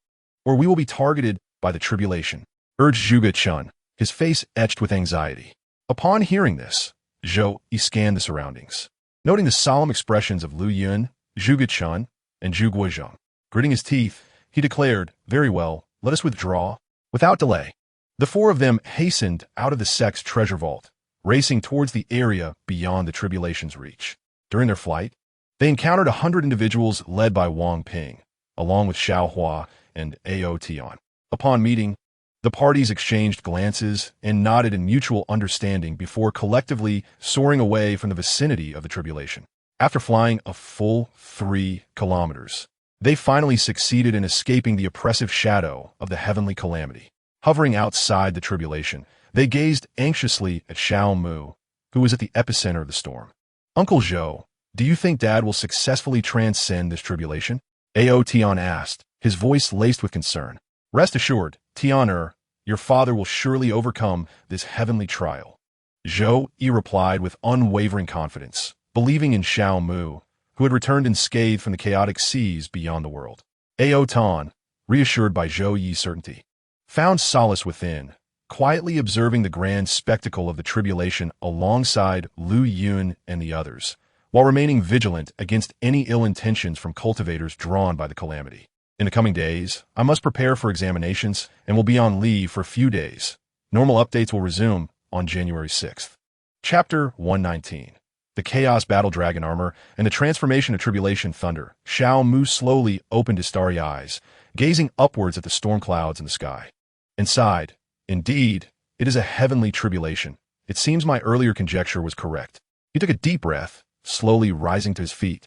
or we will be targeted by the tribulation, urged Zhuge Chun, his face etched with anxiety. Upon hearing this, he scanned the surroundings, noting the solemn expressions of Lu Yun, Zhuge Chun, and Zhu Guozheng. Gritting his teeth, he declared, "Very well, let us withdraw." Without delay, the four of them hastened out of the sect's treasure vault, racing towards the area beyond the tribulation's reach. During their flight, they encountered 100 individuals led by Wang Ping, along with Xiao Hua and Ao Tian. Upon meeting, the parties exchanged glances and nodded in mutual understanding before collectively soaring away from the vicinity of the tribulation. After flying a full 3 kilometers, they finally succeeded in escaping the oppressive shadow of the heavenly calamity. Hovering outside the tribulation, they gazed anxiously at Xiao Mu, who was at the epicenter of the storm. "Uncle Zhou, do you think Dad will successfully transcend this tribulation?" Ao Tian asked, his voice laced with concern. "Rest assured, Tian, your father will surely overcome this heavenly trial." Zhou replied with unwavering confidence, believing in Xiao Mu, who had returned unscathed from the chaotic seas beyond the world. Ao Tan, reassured by Zhou Yi's certainty, found solace within, quietly observing the grand spectacle of the tribulation alongside Lu Yun and the others, while remaining vigilant against any ill intentions from cultivators drawn by the calamity. "In the coming days, I must prepare for examinations and will be on leave for a few days. Normal updates will resume on January 6th. Chapter 119. The Chaos Battle Dragon Armor and the Transformation of Tribulation Thunder. Xiao Mu slowly opened his starry eyes, gazing upwards at the storm clouds in the sky, and sighed. "Indeed, it is a heavenly tribulation. It seems my earlier conjecture was correct." He took a deep breath, slowly rising to his feet,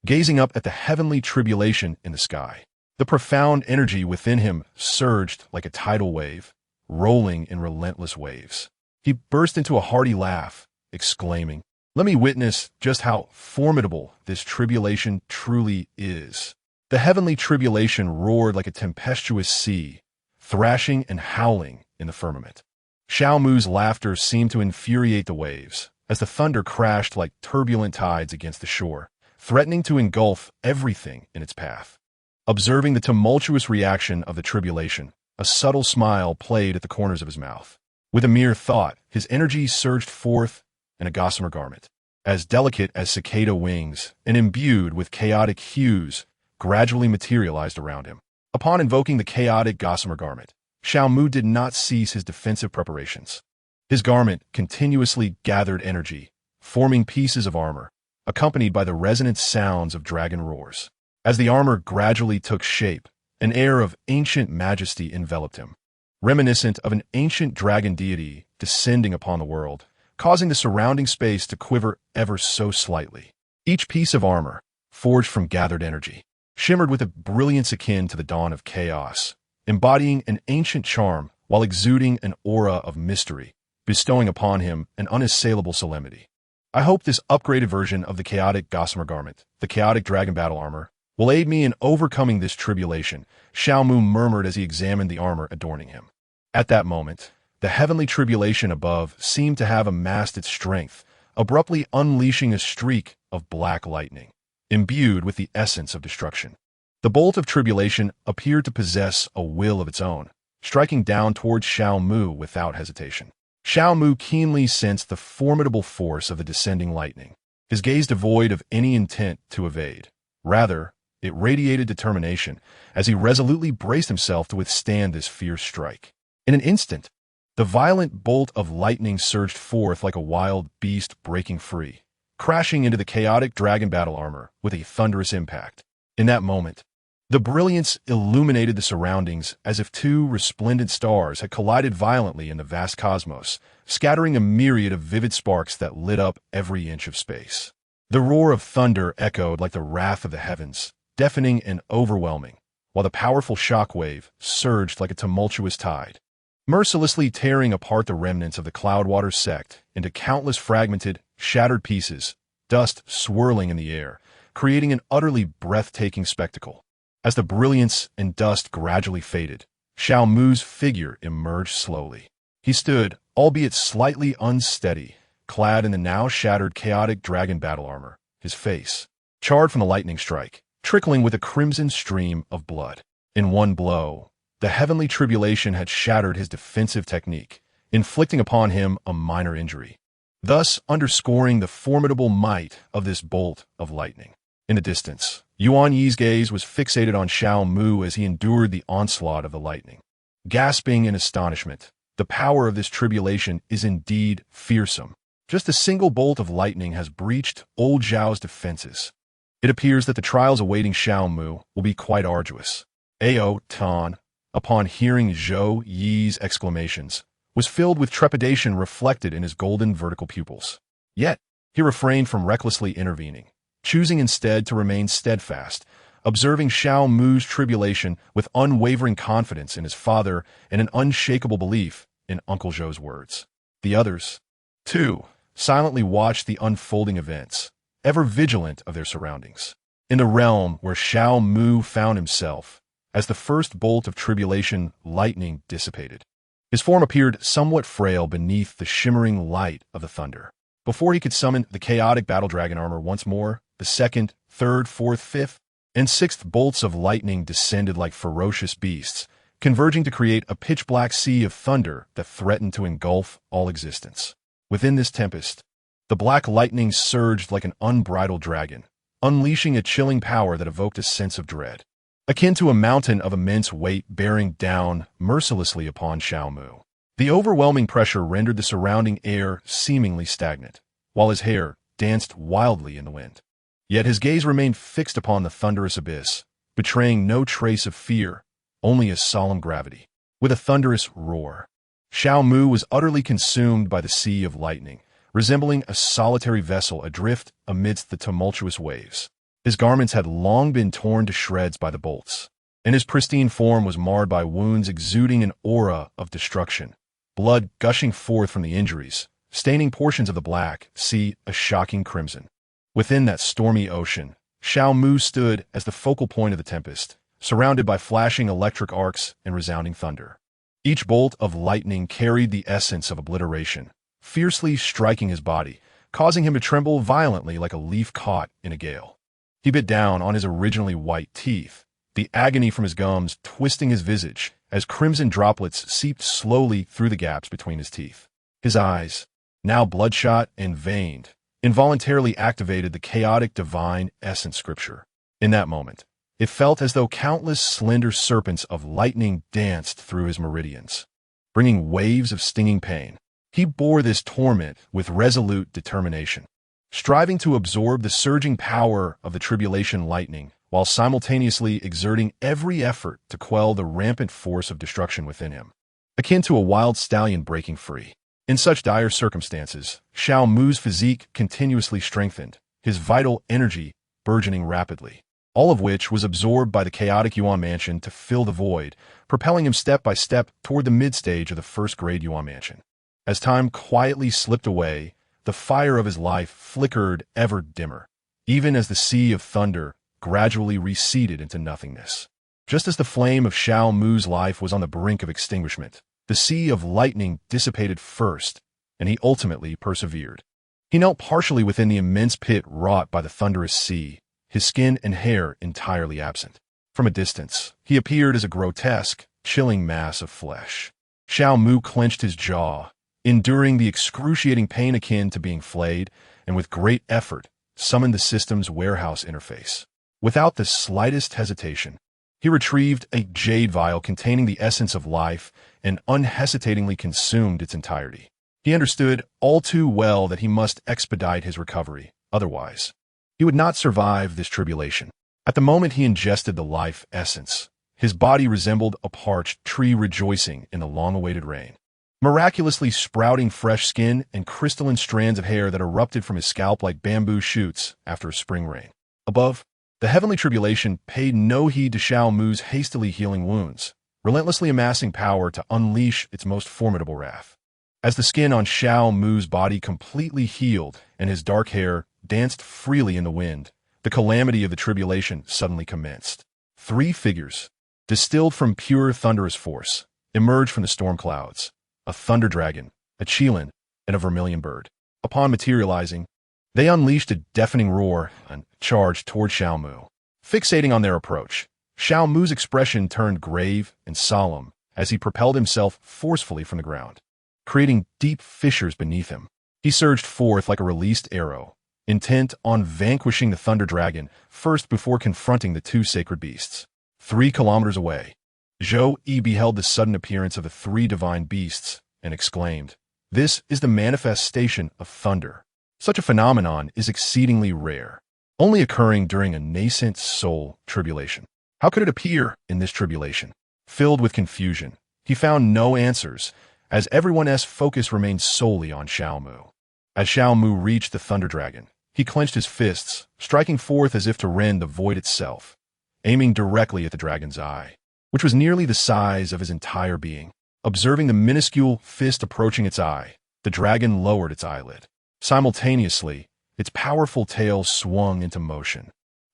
gazing up at the heavenly tribulation in the sky. The profound energy within him surged like a tidal wave, rolling in relentless waves. He burst into a hearty laugh, exclaiming, "Let me witness just how formidable this tribulation truly is." The heavenly tribulation roared like a tempestuous sea, thrashing and howling in the firmament. Xiao Mu's laughter seemed to infuriate the waves, as the thunder crashed like turbulent tides against the shore, threatening to engulf everything in its path. Observing the tumultuous reaction of the tribulation, a subtle smile played at the corners of his mouth. With a mere thought, his energy surged forth in a gossamer garment, as delicate as cicada wings and imbued with chaotic hues, gradually materialized around him. Upon invoking the chaotic gossamer garment, Xiao Mu did not cease his defensive preparations. His garment continuously gathered energy, forming pieces of armor, accompanied by the resonant sounds of dragon roars. As the armor gradually took shape, an air of ancient majesty enveloped him, reminiscent of an ancient dragon deity descending upon the world, causing the surrounding space to quiver ever so slightly. Each piece of armor, forged from gathered energy, shimmered with a brilliance akin to the dawn of chaos, embodying an ancient charm while exuding an aura of mystery, bestowing upon him an unassailable solemnity. "I hope this upgraded version of the chaotic gossamer garment, the chaotic dragon battle armor, will aid me in overcoming this tribulation," Xiao Mu murmured as he examined the armor adorning him. At that moment, the heavenly tribulation above seemed to have amassed its strength, abruptly unleashing a streak of black lightning, imbued with the essence of destruction. The bolt of tribulation appeared to possess a will of its own, striking down towards Xiao Mu without hesitation. Xiao Mu keenly sensed the formidable force of the descending lightning, his gaze devoid of any intent to evade. Rather, it radiated determination as he resolutely braced himself to withstand this fierce strike. In an instant, The violent bolt of lightning surged forth like a wild beast breaking free, crashing into the chaotic dragon battle armor with a thunderous impact. In that moment, the brilliance illuminated the surroundings as if two resplendent stars had collided violently in the vast cosmos, scattering a myriad of vivid sparks that lit up every inch of space. The roar of thunder echoed like the wrath of the heavens, deafening and overwhelming, while the powerful shock wave surged like a tumultuous tide, mercilessly tearing apart the remnants of the Cloudwater sect into countless fragmented, shattered pieces, dust swirling in the air, creating an utterly breathtaking spectacle. As the brilliance and dust gradually faded, Xiao Mu's figure emerged slowly. He stood, albeit slightly unsteady, clad in the now shattered chaotic dragon battle armor, his face, charred from the lightning strike, trickling with a crimson stream of blood. In one blow, the heavenly tribulation had shattered his defensive technique, inflicting upon him a minor injury, thus underscoring the formidable might of this bolt of lightning. In the distance, Yuan Yi's gaze was fixated on Xiao Mu as he endured the onslaught of the lightning. Gasping in astonishment, the power of this tribulation is indeed fearsome. Just a single bolt of lightning has breached old Zhao's defenses. It appears that the trials awaiting Xiao Mu will be quite arduous. Ao Tan, upon hearing Zhou Yi's exclamations, was filled with trepidation reflected in his golden vertical pupils. Yet, he refrained from recklessly intervening, choosing instead to remain steadfast, observing Xiao Mu's tribulation with unwavering confidence in his father and an unshakable belief in Uncle Zhou's words. The others, too, silently watched the unfolding events, ever vigilant of their surroundings. In the realm where Xiao Mu found himself, as the first bolt of tribulation lightning dissipated, his form appeared somewhat frail beneath the shimmering light of the thunder. Before he could summon the chaotic battle dragon armor once more, the second, third, fourth, fifth, and sixth bolts of lightning descended like ferocious beasts, converging to create a pitch-black sea of thunder that threatened to engulf all existence. Within this tempest, the black lightning surged like an unbridled dragon, unleashing a chilling power that evoked a sense of dread, akin to a mountain of immense weight bearing down mercilessly upon Xiao Mu. The overwhelming pressure rendered the surrounding air seemingly stagnant, while his hair danced wildly in the wind. Yet his gaze remained fixed upon the thunderous abyss, betraying no trace of fear, only a solemn gravity. With a thunderous roar, Xiao Mu was utterly consumed by the sea of lightning, resembling a solitary vessel adrift amidst the tumultuous waves. His garments had long been torn to shreds by the bolts, and his pristine form was marred by wounds exuding an aura of destruction, blood gushing forth from the injuries, staining portions of the black sea a shocking crimson. Within that stormy ocean, Xiao Mu stood as the focal point of the tempest, surrounded by flashing electric arcs and resounding thunder. Each bolt of lightning carried the essence of obliteration, fiercely striking his body, causing him to tremble violently like a leaf caught in a gale. He bit down on his originally white teeth, the agony from his gums twisting his visage as crimson droplets seeped slowly through the gaps between his teeth. His eyes, now bloodshot and veined, involuntarily activated the chaotic divine essence scripture. In that moment, it felt as though countless slender serpents of lightning danced through his meridians, bringing waves of stinging pain. He bore this torment with resolute determination, striving to absorb the surging power of the tribulation lightning while simultaneously exerting every effort to quell the rampant force of destruction within him, akin to a wild stallion breaking free. In such dire circumstances, Xiao Mu's physique continuously strengthened, his vital energy burgeoning rapidly, all of which was absorbed by the chaotic Yuan Mansion to fill the void, propelling him step by step toward the mid-stage of the first-grade Yuan Mansion. As time quietly slipped away, the fire of his life flickered ever dimmer, even as the sea of thunder gradually receded into nothingness. Just as the flame of Xiao Mu's life was on the brink of extinguishment, the sea of lightning dissipated first, and he ultimately persevered. He knelt partially within the immense pit wrought by the thunderous sea, his skin and hair entirely absent. From a distance, he appeared as a grotesque, chilling mass of flesh. Xiao Mu clenched his jaw, enduring the excruciating pain akin to being flayed, and with great effort, summoned the system's warehouse interface. Without the slightest hesitation, He retrieved a jade vial containing the essence of life and unhesitatingly consumed its entirety. He understood all too well that he must expedite his recovery, otherwise he would not survive this tribulation. At the moment he ingested the life essence, his body resembled a parched tree rejoicing in the long-awaited rain, miraculously sprouting fresh skin and crystalline strands of hair that erupted from his scalp like bamboo shoots after a spring rain. Above, the heavenly tribulation paid no heed to Xiao Mu's hastily healing wounds, relentlessly amassing power to unleash its most formidable wrath. As the skin on Xiao Mu's body completely healed and his dark hair danced freely in the wind, the calamity of the tribulation suddenly commenced. 3 figures, distilled from pure thunderous force, emerged from the storm clouds: a thunder dragon, a qilin, and a vermilion bird. Upon materializing, they unleashed a deafening roar and charged toward Xiao Mu. Fixating on their approach, Xiao Mu's expression turned grave and solemn as he propelled himself forcefully from the ground, creating deep fissures beneath him. He surged forth like a released arrow, intent on vanquishing the thunder dragon first before confronting the 2 sacred beasts. 3 kilometers away, Zhou Yi beheld the sudden appearance of the 3 divine beasts and exclaimed, "This is the manifestation of thunder. Such a phenomenon is exceedingly rare, only occurring during a nascent soul tribulation. How could it appear in this tribulation?" Filled with confusion, he found no answers, as everyone's focus remained solely on Xiao Mu. As Xiao Mu reached the thunder dragon, he clenched his fists, striking forth as if to rend the void itself, aiming directly at the dragon's eye, which was nearly the size of his entire being. Observing the minuscule fist approaching its eye, the dragon lowered its eyelid. Simultaneously, its powerful tail swung into motion,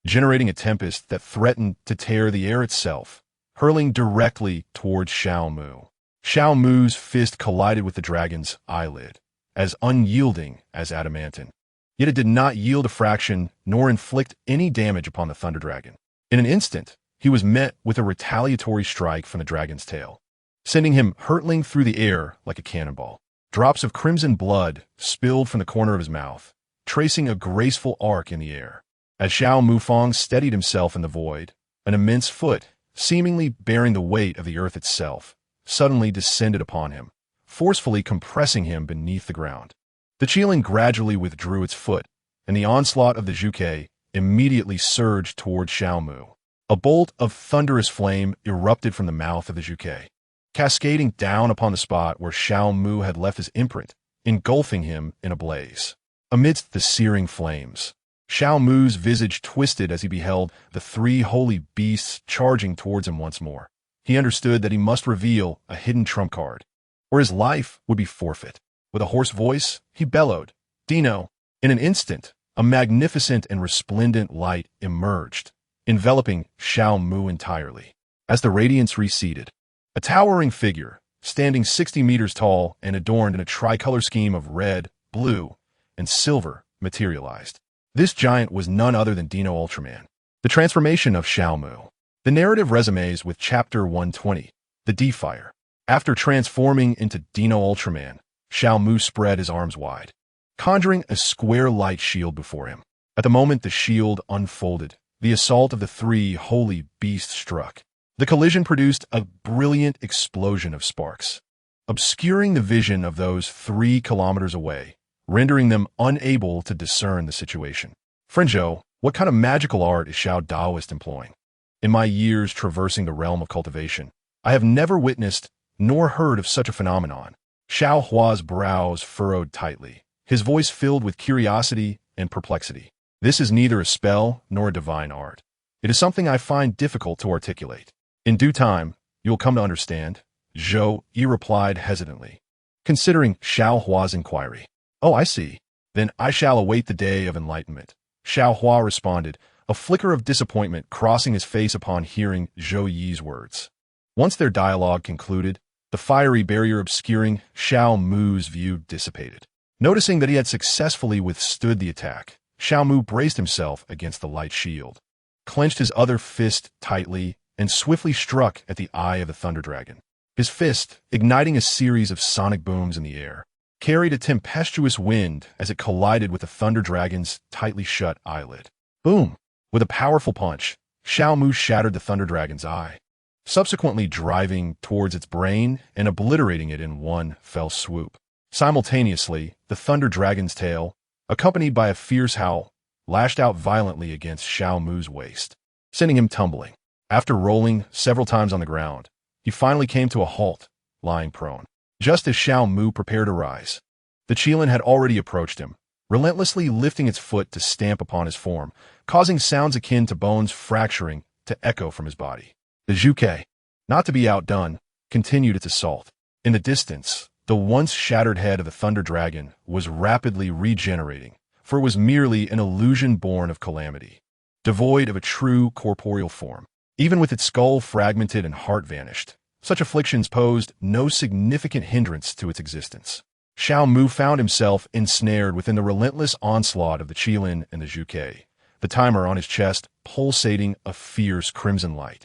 generating a tempest that threatened to tear the air itself, hurling directly towards Xiao Mu. Xiao Mu's fist collided with the dragon's eyelid, as unyielding as adamantine. Yet it did not yield a fraction nor inflict any damage upon the thunder dragon. In an instant, he was met with a retaliatory strike from the dragon's tail, sending him hurtling through the air like a cannonball. Drops of crimson blood spilled from the corner of his mouth, tracing a graceful arc in the air. As Xiao Mufang steadied himself in the void, an immense foot, seemingly bearing the weight of the earth itself, suddenly descended upon him, forcefully compressing him beneath the ground. The qilin gradually withdrew its foot, and the onslaught of the Zhuke immediately surged toward Xiao Mu. A bolt of thunderous flame erupted from the mouth of the Zhuke, cascading down upon the spot where Xiao Mu had left his imprint, engulfing him in a blaze. Amidst the searing flames, Xiao Mu's visage twisted as he beheld the 3 holy beasts charging towards him once more. He understood that he must reveal a hidden trump card, or his life would be forfeit. With a hoarse voice, he bellowed, "Dino!" In an instant, a magnificent and resplendent light emerged, enveloping Xiao Mu entirely. As the radiance receded, a towering figure, standing 60 meters tall and adorned in a tricolor scheme of red, blue, and silver, materialized. This giant was none other than Dino Ultraman. The transformation of Xiao Mu. The narrative resumes with Chapter 120, The Defier. After transforming into Dino Ultraman, Xiao Mu spread his arms wide, conjuring a square light shield before him. At the moment the shield unfolded, the assault of the 3 holy beasts struck. The collision produced a brilliant explosion of sparks, obscuring the vision of those 3 kilometers away, rendering them unable to discern the situation. "Friend Zhou, what kind of magical art is Xiao Daoist employing? In my years traversing the realm of cultivation, I have never witnessed nor heard of such a phenomenon." Xiao Hua's brows furrowed tightly, his voice filled with curiosity and perplexity. "This is neither a spell nor a divine art. It is something I find difficult to articulate. In due time, you will come to understand," Zhou Yi replied hesitantly, considering Xiao Hua's inquiry. "Oh, I see. Then I shall await the day of enlightenment," Xiao Hua responded, a flicker of disappointment crossing his face upon hearing Zhou Yi's words. Once their dialogue concluded, the fiery barrier obscuring Xiao Mu's view dissipated. Noticing that he had successfully withstood the attack, Xiao Mu braced himself against the light shield, clenched his other fist tightly, and swiftly struck at the eye of the thunder dragon. His fist, igniting a series of sonic booms in the air, carried a tempestuous wind as it collided with the thunder dragon's tightly shut eyelid. Boom! With a powerful punch, Xiao Mu shattered the Thunder Dragon's eye, subsequently driving towards its brain and obliterating it in one fell swoop. Simultaneously, the Thunder Dragon's tail, accompanied by a fierce howl, lashed out violently against Xiao Mu's waist, sending him tumbling. After rolling several times on the ground, he finally came to a halt, lying prone. Just as Xiao Mu prepared to rise, the Qilin had already approached him, relentlessly lifting its foot to stamp upon his form, causing sounds akin to bones fracturing to echo from his body. The Zhuke, not to be outdone, continued its assault. In the distance, the once shattered head of the Thunder Dragon was rapidly regenerating, for it was merely an illusion born of calamity, devoid of a true corporeal form. Even with its skull fragmented and heart vanished, such afflictions posed no significant hindrance to its existence. Xiao Mu found himself ensnared within the relentless onslaught of the Qilin and the Zhuke, the timer on his chest pulsating a fierce crimson light.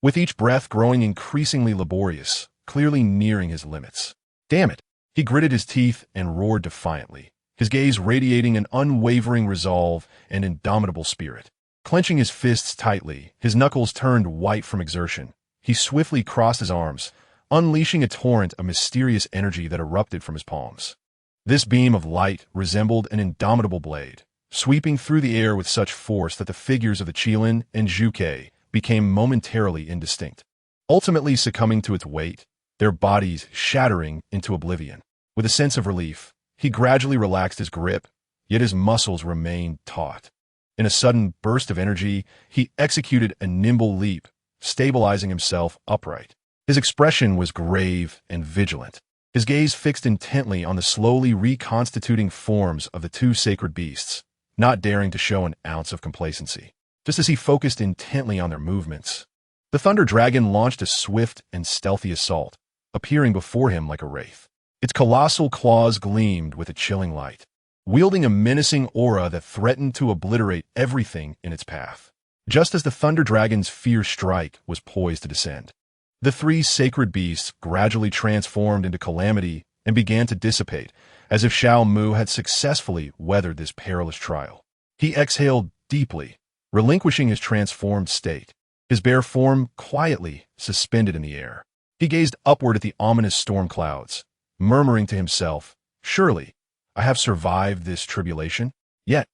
With each breath growing increasingly laborious, clearly nearing his limits. Damn it! He gritted his teeth and roared defiantly, his gaze radiating an unwavering resolve and indomitable spirit. Clenching his fists tightly, his knuckles turned white from exertion, he swiftly crossed his arms, unleashing a torrent of mysterious energy that erupted from his palms. This beam of light resembled an indomitable blade, sweeping through the air with such force that the figures of the Qilin and Zhuke became momentarily indistinct, ultimately succumbing to its weight, their bodies shattering into oblivion. With a sense of relief, he gradually relaxed his grip, yet his muscles remained taut. In a sudden burst of energy, he executed a nimble leap, stabilizing himself upright. His expression was grave and vigilant, his gaze fixed intently on the slowly reconstituting forms of the two sacred beasts, not daring to show an ounce of complacency. Just as he focused intently on their movements, the Thunder Dragon launched a swift and stealthy assault, appearing before him like a wraith. Its colossal claws gleamed with a chilling light, wielding a menacing aura that threatened to obliterate everything in its path. Just as the Thunder Dragon's fierce strike was poised to descend, the three sacred beasts gradually transformed into calamity and began to dissipate, as if Xiao Mu had successfully weathered this perilous trial. He exhaled deeply, relinquishing his transformed state, his bare form quietly suspended in the air. He gazed upward at the ominous storm clouds, murmuring to himself, "Surely, I have survived this tribulation." Yet,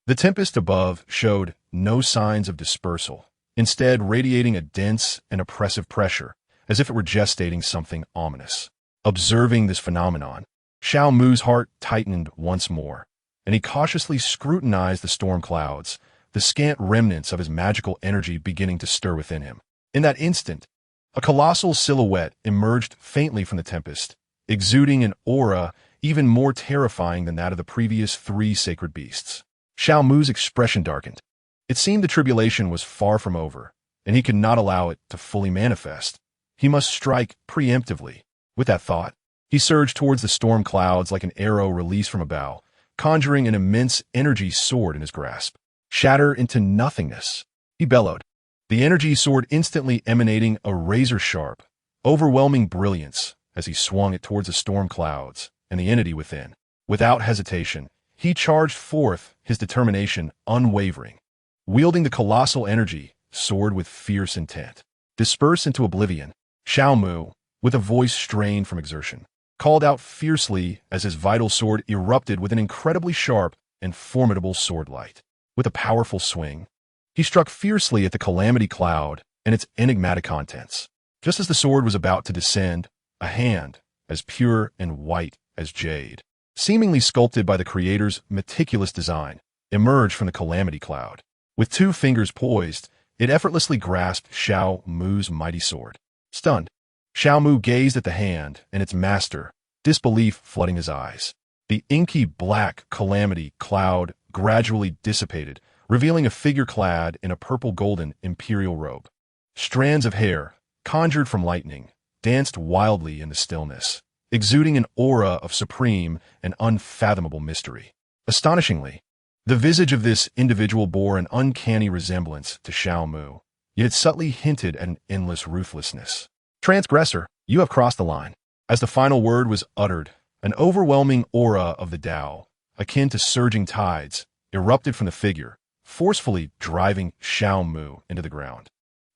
the tempest above showed no signs of dispersal, instead radiating a dense and oppressive pressure, as if it were gestating something ominous. Observing this phenomenon, Xiao Mu's heart tightened once more, and he cautiously scrutinized the storm clouds, the scant remnants of his magical energy beginning to stir within him. In that instant, a colossal silhouette emerged faintly from the tempest, exuding an aura even more terrifying than that of the previous three sacred beasts. Xiao Mu's expression darkened. It seemed the tribulation was far from over, and he could not allow it to fully manifest. He must strike preemptively. With that thought, he surged towards the storm clouds like an arrow released from a bow, conjuring an immense energy sword in his grasp. "Shatter into nothingness," he bellowed, the energy sword instantly emanating a razor-sharp, overwhelming brilliance as he swung it towards the storm clouds and the entity within. Without hesitation, he charged forth, his determination unwavering. Wielding the colossal energy, soared with fierce intent. Disperse into oblivion, Xiao Mu, with a voice strained from exertion, called out fiercely as his vital sword erupted with an incredibly sharp and formidable sword light. With a powerful swing, he struck fiercely at the calamity cloud and its enigmatic contents. Just as the sword was about to descend, a hand, as pure and white as jade, seemingly sculpted by the creator's meticulous design, emerged from the calamity cloud. With two fingers poised, it effortlessly grasped Xiao Mu's mighty sword. Stunned, Xiao Mu gazed at the hand and its master, disbelief flooding his eyes. The inky black calamity cloud gradually dissipated, revealing a figure clad in a purple-golden imperial robe. Strands of hair, conjured from lightning, danced wildly in the stillness, exuding an aura of supreme and unfathomable mystery. Astonishingly, the visage of this individual bore an uncanny resemblance to Xiao Mu, yet it subtly hinted at an endless ruthlessness. "Transgressor, you have crossed the line." As the final word was uttered, an overwhelming aura of the Tao, akin to surging tides, erupted from the figure, forcefully driving Xiao Mu into the ground,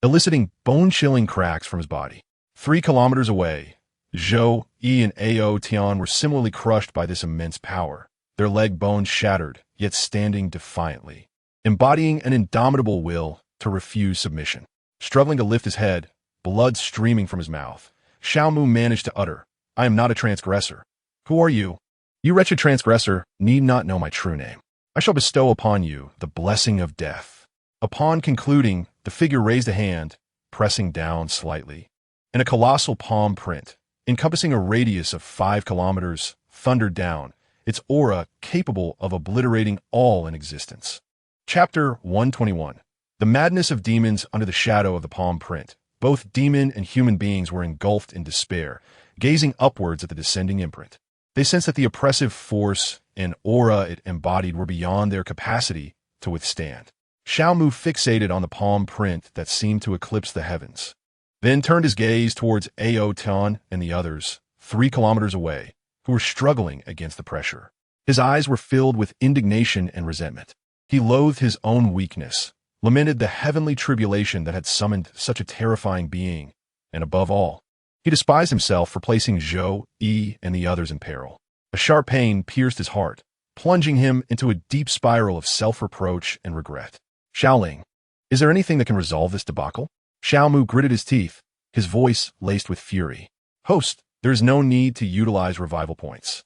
eliciting bone-chilling cracks from his body. 3 kilometers away, Zhou Yi and Ao Tian were similarly crushed by this immense power, their leg bones shattered, yet standing defiantly, embodying an indomitable will to refuse submission. Struggling to lift his head, blood streaming from his mouth, Xiao Mu managed to utter, "I am not a transgressor." "Who are you?" "You wretched transgressor need not know my true name. I shall bestow upon you the blessing of death." Upon concluding, the figure raised a hand, pressing down slightly, and a colossal palm print, encompassing a radius of 5 kilometers, thundered down, its aura capable of obliterating all in existence. Chapter 121. The madness of demons under the shadow of the palm print. Both demon and human beings were engulfed in despair, gazing upwards at the descending imprint. They sensed that the oppressive force and aura it embodied were beyond their capacity to withstand. Xiao Mu fixated on the palm print that seemed to eclipse the heavens, then turned his gaze towards Ao Tian and the others, 3 kilometers away, who were struggling against the pressure. His eyes were filled with indignation and resentment. He loathed his own weakness, lamented the heavenly tribulation that had summoned such a terrifying being, and above all, he despised himself for placing Zhou Yi and the others in peril. A sharp pain pierced his heart, plunging him into a deep spiral of self-reproach and regret. "Xiaoling, is there anything that can resolve this debacle?" Xiao Mu gritted his teeth, his voice laced with fury. "Host, there is no need to utilize revival points.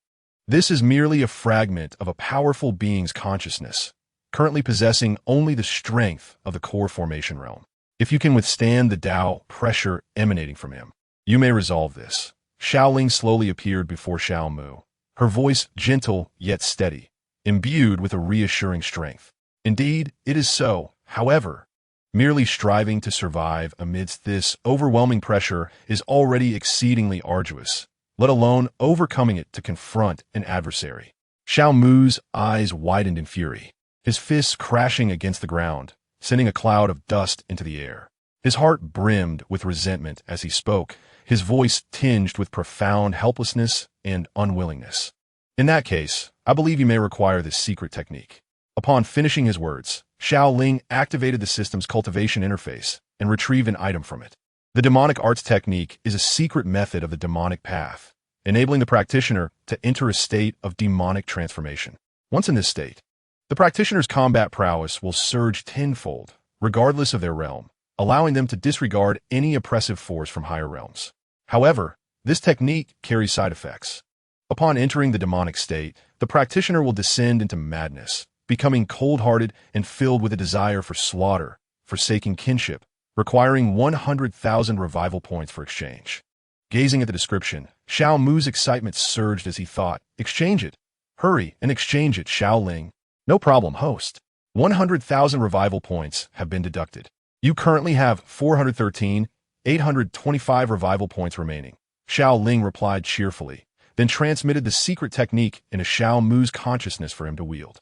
This is merely a fragment of a powerful being's consciousness, currently possessing only the strength of the core formation realm. If you can withstand the Tao pressure emanating from him, you may resolve this." Xiaoling slowly appeared before Xiao Mu, her voice gentle yet steady, imbued with a reassuring strength. "Indeed, it is so. However, merely striving to survive amidst this overwhelming pressure is already exceedingly arduous, let alone overcoming it to confront an adversary." Xiao Mu's eyes widened in fury, his fists crashing against the ground, sending a cloud of dust into the air. His heart brimmed with resentment as he spoke, his voice tinged with profound helplessness and unwillingness. "In that case, I believe you may require this secret technique." Upon finishing his words, Xiao Ling activated the system's cultivation interface and retrieved an item from it. The demonic arts technique is a secret method of the demonic path, enabling the practitioner to enter a state of demonic transformation. Once in this state, the practitioner's combat prowess will surge tenfold, regardless of their realm, allowing them to disregard any oppressive force from higher realms. However, this technique carries side effects. Upon entering the demonic state, the practitioner will descend into madness, becoming cold-hearted and filled with a desire for slaughter, forsaking kinship, requiring 100,000 revival points for exchange. Gazing at the description, Xiao Mu's excitement surged as he thought, "Exchange it. Hurry and exchange it, Xiao Ling." "No problem, host. 100,000 revival points have been deducted. You currently have 413,825 revival points remaining." Xiao Ling replied cheerfully, then transmitted the secret technique into Xiao Mu's consciousness for him to wield.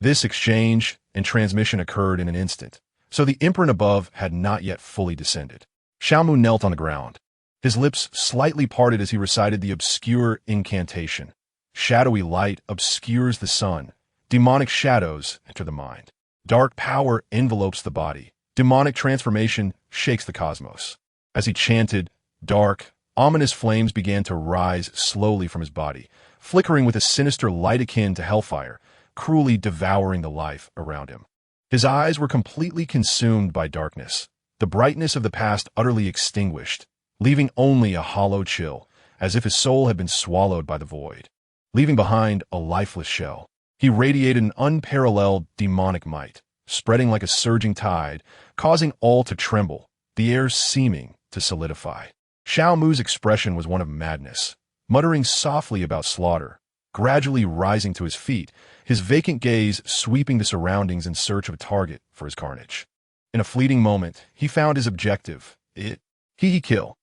This exchange and transmission occurred in an instant, so the imprint above had not yet fully descended. Xiao Mu knelt on the ground, his lips slightly parted as he recited the obscure incantation. Shadowy light obscures the sun. Demonic shadows enter the mind. Dark power envelopes the body. Demonic transformation shakes the cosmos. As he chanted, dark, ominous flames began to rise slowly from his body, flickering with a sinister light akin to hellfire, cruelly devouring the life around him. His eyes were completely consumed by darkness, the brightness of the past utterly extinguished, leaving only a hollow chill, as if his soul had been swallowed by the void, leaving behind a lifeless shell. He radiated an unparalleled demonic might, spreading like a surging tide, causing all to tremble, the air seeming to solidify. Xiao Mu's expression was one of madness, muttering softly about slaughter, gradually rising to his feet, his vacant gaze sweeping the surroundings in search of a target for his carnage. In a fleeting moment, he found his objective. He kill.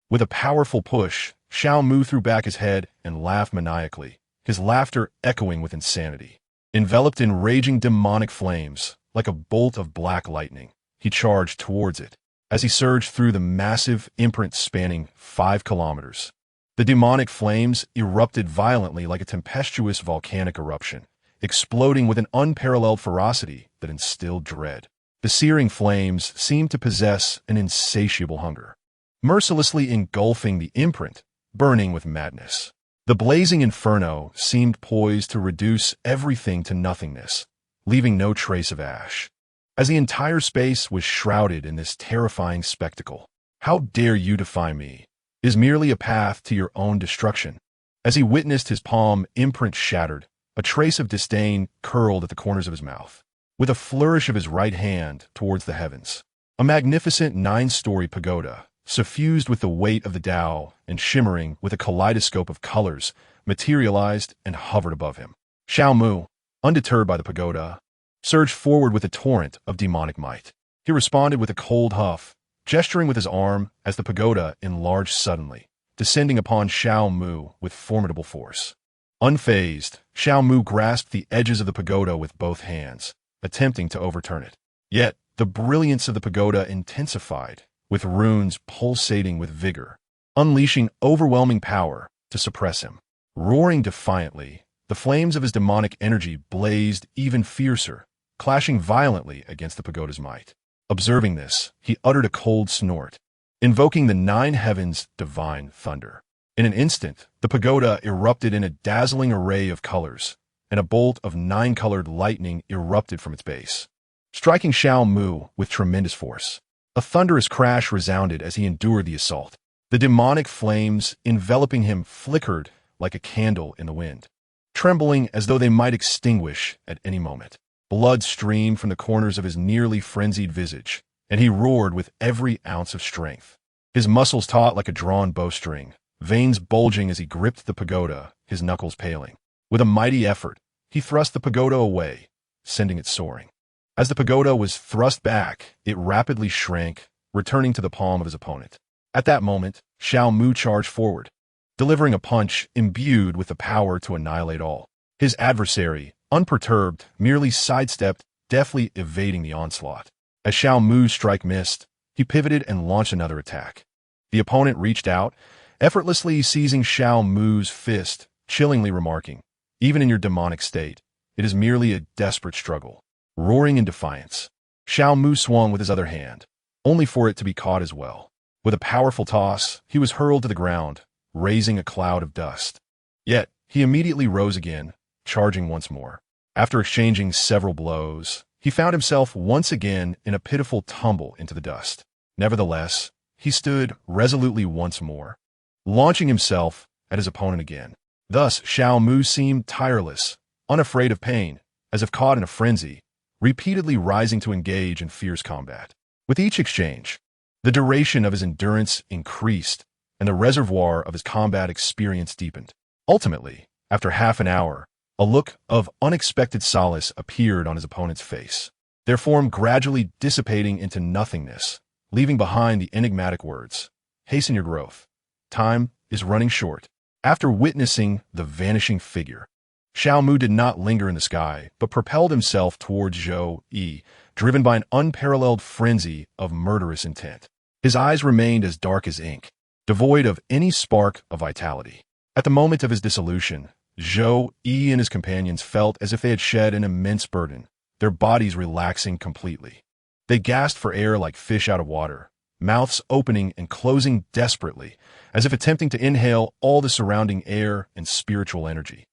With a powerful push, Xiao Mu threw back his head and laughed maniacally, his laughter echoing with insanity. Enveloped in raging demonic flames, like a bolt of black lightning, he charged towards it. As he surged through the massive imprint spanning 5 kilometers, the demonic flames erupted violently like a tempestuous volcanic eruption, exploding with an unparalleled ferocity that instilled dread. The searing flames seemed to possess an insatiable hunger, mercilessly engulfing the imprint, burning with madness. The blazing inferno seemed poised to reduce everything to nothingness, leaving no trace of ash. As the entire space was shrouded in this terrifying spectacle, "How dare you defy me?" is merely a path to your own destruction. As he witnessed his palm imprint shattered, a trace of disdain curled at the corners of his mouth. With a flourish of his right hand towards the heavens, a magnificent 9-story pagoda, suffused with the weight of the Tao and shimmering with a kaleidoscope of colors, materialized and hovered above him. Xiao Mu, undeterred by the pagoda, surged forward with a torrent of demonic might. He responded with a cold huff, gesturing with his arm as the pagoda enlarged suddenly, descending upon Xiao Mu with formidable force. Unfazed, Xiao Mu grasped the edges of the pagoda with both hands, attempting to overturn it. Yet, the brilliance of the pagoda intensified, with runes pulsating with vigor, unleashing overwhelming power to suppress him. Roaring defiantly, the flames of his demonic energy blazed even fiercer, clashing violently against the pagoda's might. Observing this, he uttered a cold snort, invoking the 9 heavens' divine thunder. In an instant, the pagoda erupted in a dazzling array of colors, and a bolt of 9-colored lightning erupted from its base, striking Xiao Mu with tremendous force. A thunderous crash resounded as he endured the assault. The demonic flames enveloping him flickered like a candle in the wind, trembling as though they might extinguish at any moment. Blood streamed from the corners of his nearly frenzied visage, and he roared with every ounce of strength. His muscles taut like a drawn bowstring, veins bulging as he gripped the pagoda, his knuckles paling. With a mighty effort, he thrust the pagoda away, sending it soaring. As the pagoda was thrust back, it rapidly shrank, returning to the palm of his opponent. At that moment, Xiao Mu charged forward, delivering a punch imbued with the power to annihilate all. His adversary, unperturbed, merely sidestepped, deftly evading the onslaught. As Xiao Mu's strike missed, he pivoted and launched another attack. The opponent reached out, effortlessly seizing Xiao Mu's fist, chillingly remarking, "Even in your demonic state, it is merely a desperate struggle." Roaring in defiance, Xiao Mu swung with his other hand, only for it to be caught as well. With a powerful toss, he was hurled to the ground, raising a cloud of dust. Yet, he immediately rose again, charging once more. After exchanging several blows, he found himself once again in a pitiful tumble into the dust. Nevertheless, he stood resolutely once more, launching himself at his opponent again. Thus, Xiao Mu seemed tireless, unafraid of pain, as if caught in a frenzy, repeatedly rising to engage in fierce combat. With each exchange, the duration of his endurance increased, and the reservoir of his combat experience deepened. Ultimately, after half an hour, a look of unexpected solace appeared on his opponent's face, their form gradually dissipating into nothingness, leaving behind the enigmatic words, "Hasten your growth. Time is running short." After witnessing the vanishing figure, Xiao Mu did not linger in the sky, but propelled himself towards Zhou Yi, driven by an unparalleled frenzy of murderous intent. His eyes remained as dark as ink, devoid of any spark of vitality. At the moment of his dissolution, Zhou Yi and his companions felt as if they had shed an immense burden, their bodies relaxing completely. They gasped for air like fish out of water, mouths opening and closing desperately, as if attempting to inhale all the surrounding air and spiritual energy.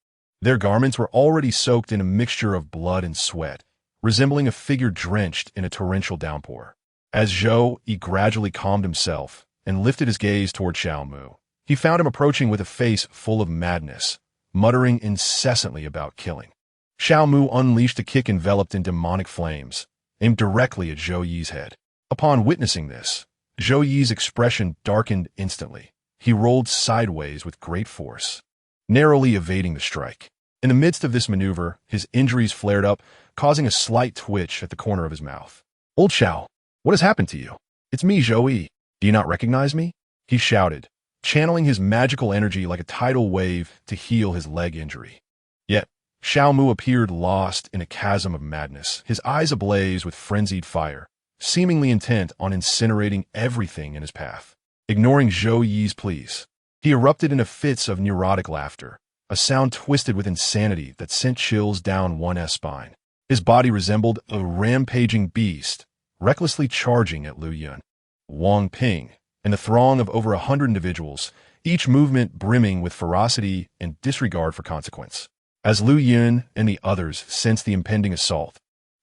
Their garments were already soaked in a mixture of blood and sweat, resembling a figure drenched in a torrential downpour. As Zhou Yi gradually calmed himself and lifted his gaze toward Xiao Mu, he found him approaching with a face full of madness, muttering incessantly about killing. Xiao Mu unleashed a kick enveloped in demonic flames, aimed directly at Zhou Yi's head. Upon witnessing this, Zhou Yi's expression darkened instantly. He rolled sideways with great force, narrowly evading the strike. In the midst of this maneuver, his injuries flared up, causing a slight twitch at the corner of his mouth. "Old Xiao, what has happened to you?" "It's me, Zhou Yi. Do you not recognize me?" he shouted, channeling his magical energy like a tidal wave to heal his leg injury. Yet, Xiao Mu appeared lost in a chasm of madness, his eyes ablaze with frenzied fire, seemingly intent on incinerating everything in his path. Ignoring Zhou Yi's pleas, he erupted into fits of neurotic laughter, a sound twisted with insanity that sent chills down one's spine. His body resembled a rampaging beast, recklessly charging at Lu Yun, Wang Ping, and the throng of over 100 individuals, each movement brimming with ferocity and disregard for consequence. As Lu Yun and the others sensed the impending assault,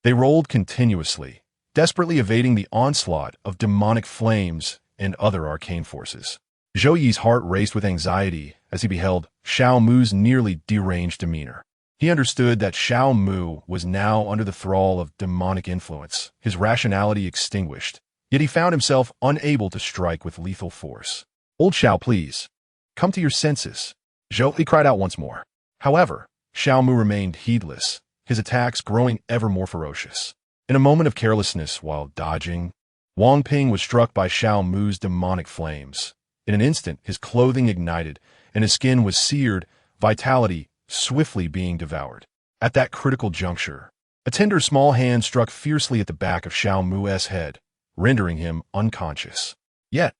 they rolled continuously, desperately evading the onslaught of demonic flames and other arcane forces. Zhou Yi's heart raced with anxiety as he beheld Xiao Mu's nearly deranged demeanor. He understood that Xiao Mu was now under the thrall of demonic influence, his rationality extinguished, yet he found himself unable to strike with lethal force. "Old Xiao, please, come to your senses," Zhou Yi cried out once more. However, Xiao Mu remained heedless, his attacks growing ever more ferocious. In a moment of carelessness while dodging, Wang Ping was struck by Xiao Mu's demonic flames. In an instant, his clothing ignited, and his skin was seared, vitality swiftly being devoured. At that critical juncture, a tender small hand struck fiercely at the back of Xiao Mu's head, rendering him unconscious. Yet,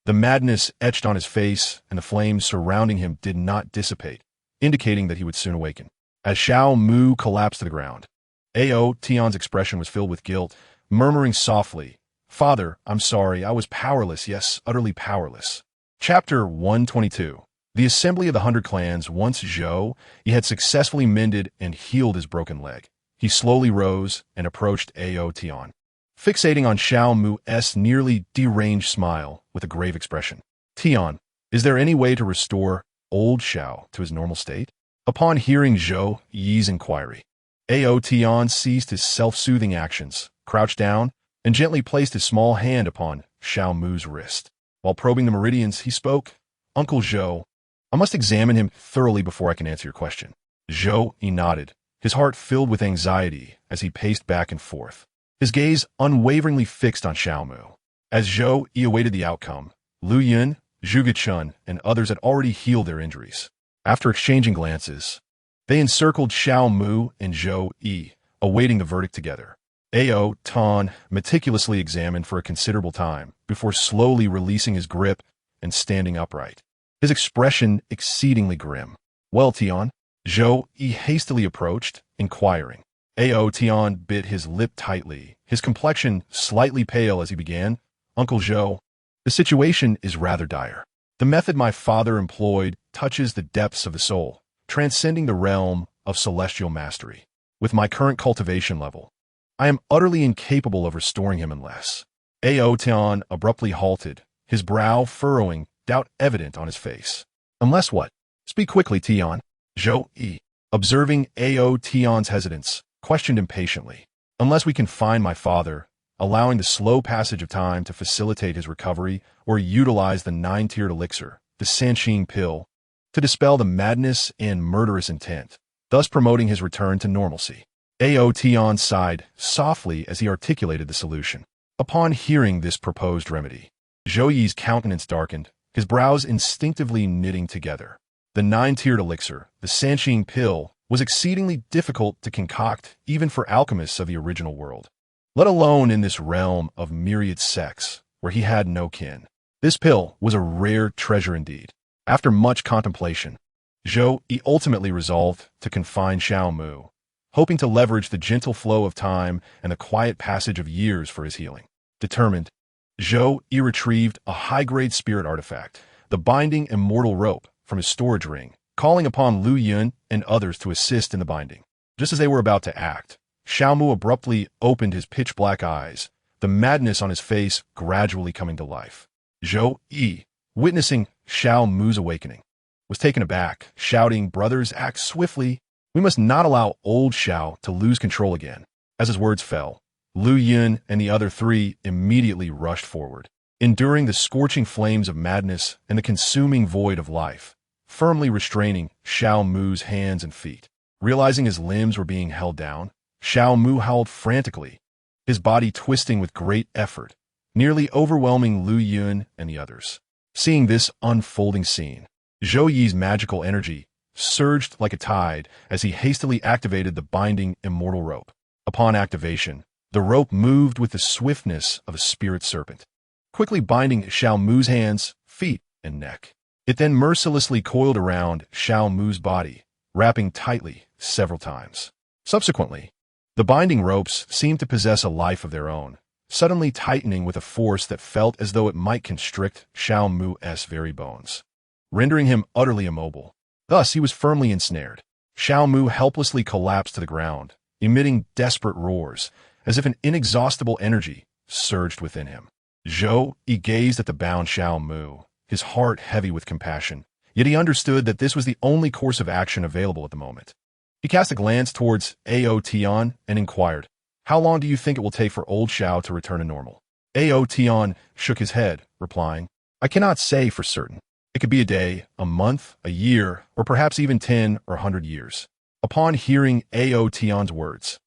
the madness etched on his face and the flames surrounding him did not dissipate, indicating that he would soon awaken. As Xiao Mu collapsed to the ground, Ao Tian's expression was filled with guilt, murmuring softly, "Father, I'm sorry, I was powerless, yes, utterly powerless." Chapter 122. The Assembly of the 100 Clans. Once Zhou Yi had successfully mended and healed his broken leg, he slowly rose and approached Ao Tian, fixating on Xiao Mu's nearly deranged smile with a grave expression. "Tian, is there any way to restore old Xiao to his normal state?" Upon hearing Zhou Yi's inquiry, Ao Tian ceased his self-soothing actions, crouched down, and gently placed his small hand upon Xiao Mu's wrist. While probing the meridians, he spoke, "Uncle Zhou, I must examine him thoroughly before I can answer your question." Zhou Yi nodded, his heart filled with anxiety as he paced back and forth, his gaze unwaveringly fixed on Xiao Mu. As Zhou Yi awaited the outcome, Lu Yun, Zhuge Chun, and others had already healed their injuries. After exchanging glances, they encircled Xiao Mu and Zhou Yi, awaiting the verdict together. Ao Tian meticulously examined for a considerable time before slowly releasing his grip and standing upright, his expression exceedingly grim. "Well, Tian?" Zhou Yi hastily approached, inquiring. Ao Tian bit his lip tightly, his complexion slightly pale as he began, "Uncle Zhou, the situation is rather dire. The method my father employed touches the depths of the soul, transcending the realm of celestial mastery. With my current cultivation level, I am utterly incapable of restoring him unless—" Ao Tian abruptly halted, his brow furrowing, doubt evident on his face. "Unless what? Speak quickly, Tian." Zhou Yi, observing Ao Tian's hesitance, questioned impatiently. "Unless we can find my father, allowing the slow passage of time to facilitate his recovery, or utilize the 9-tiered elixir, the Sanqing pill, to dispel the madness and murderous intent, thus promoting his return to normalcy." Ao Tian sighed softly as he articulated the solution. Upon hearing this proposed remedy, Zhou Yi's countenance darkened, his brows instinctively knitting together. The 9-tiered elixir, the Sanqing pill, was exceedingly difficult to concoct even for alchemists of the original world, let alone in this realm of myriad sects where he had no kin. This pill was a rare treasure indeed. After much contemplation, Zhou Yi ultimately resolved to confine Xiao Mu, hoping to leverage the gentle flow of time and the quiet passage of years for his healing. Determined, Zhou Yi retrieved a high-grade spirit artifact, the binding immortal rope, from his storage ring, calling upon Lu Yun and others to assist in the binding. Just as they were about to act, Xiao Mu abruptly opened his pitch-black eyes, the madness on his face gradually coming to life. Zhou Yi, witnessing Xiao Mu's awakening, was taken aback, shouting, "Brothers, act swiftly. We must not allow old Xiao to lose control again." As his words fell, Lu Yun and the other 3 immediately rushed forward, enduring the scorching flames of madness and the consuming void of life, firmly restraining Xiao Mu's hands and feet. Realizing his limbs were being held down, Xiao Mu howled frantically, his body twisting with great effort, nearly overwhelming Lu Yun and the others. Seeing this unfolding scene, Zhou Yi's magical energy surged like a tide as he hastily activated the binding immortal rope. Upon activation, the rope moved with the swiftness of a spirit serpent, quickly binding Xiao Mu's hands, feet, and neck. It then mercilessly coiled around Xiao Mu's body, wrapping tightly several times. Subsequently, the binding ropes seemed to possess a life of their own, suddenly tightening with a force that felt as though it might constrict Xiao Mu's very bones, rendering him utterly immobile. Thus, he was firmly ensnared. Xiao Mu helplessly collapsed to the ground, emitting desperate roars, as if an inexhaustible energy surged within him. Zhou Yi gazed at the bound Xiao Mu, his heart heavy with compassion, yet he understood that this was the only course of action available at the moment. He cast a glance towards Ao Tian and inquired, "How long do you think it will take for old Xiao to return to normal?" Ao Tian shook his head, replying, "I cannot say for certain. It could be a day, a month, a year, or perhaps even 10 or 100 years." Upon hearing Ao Tian's words,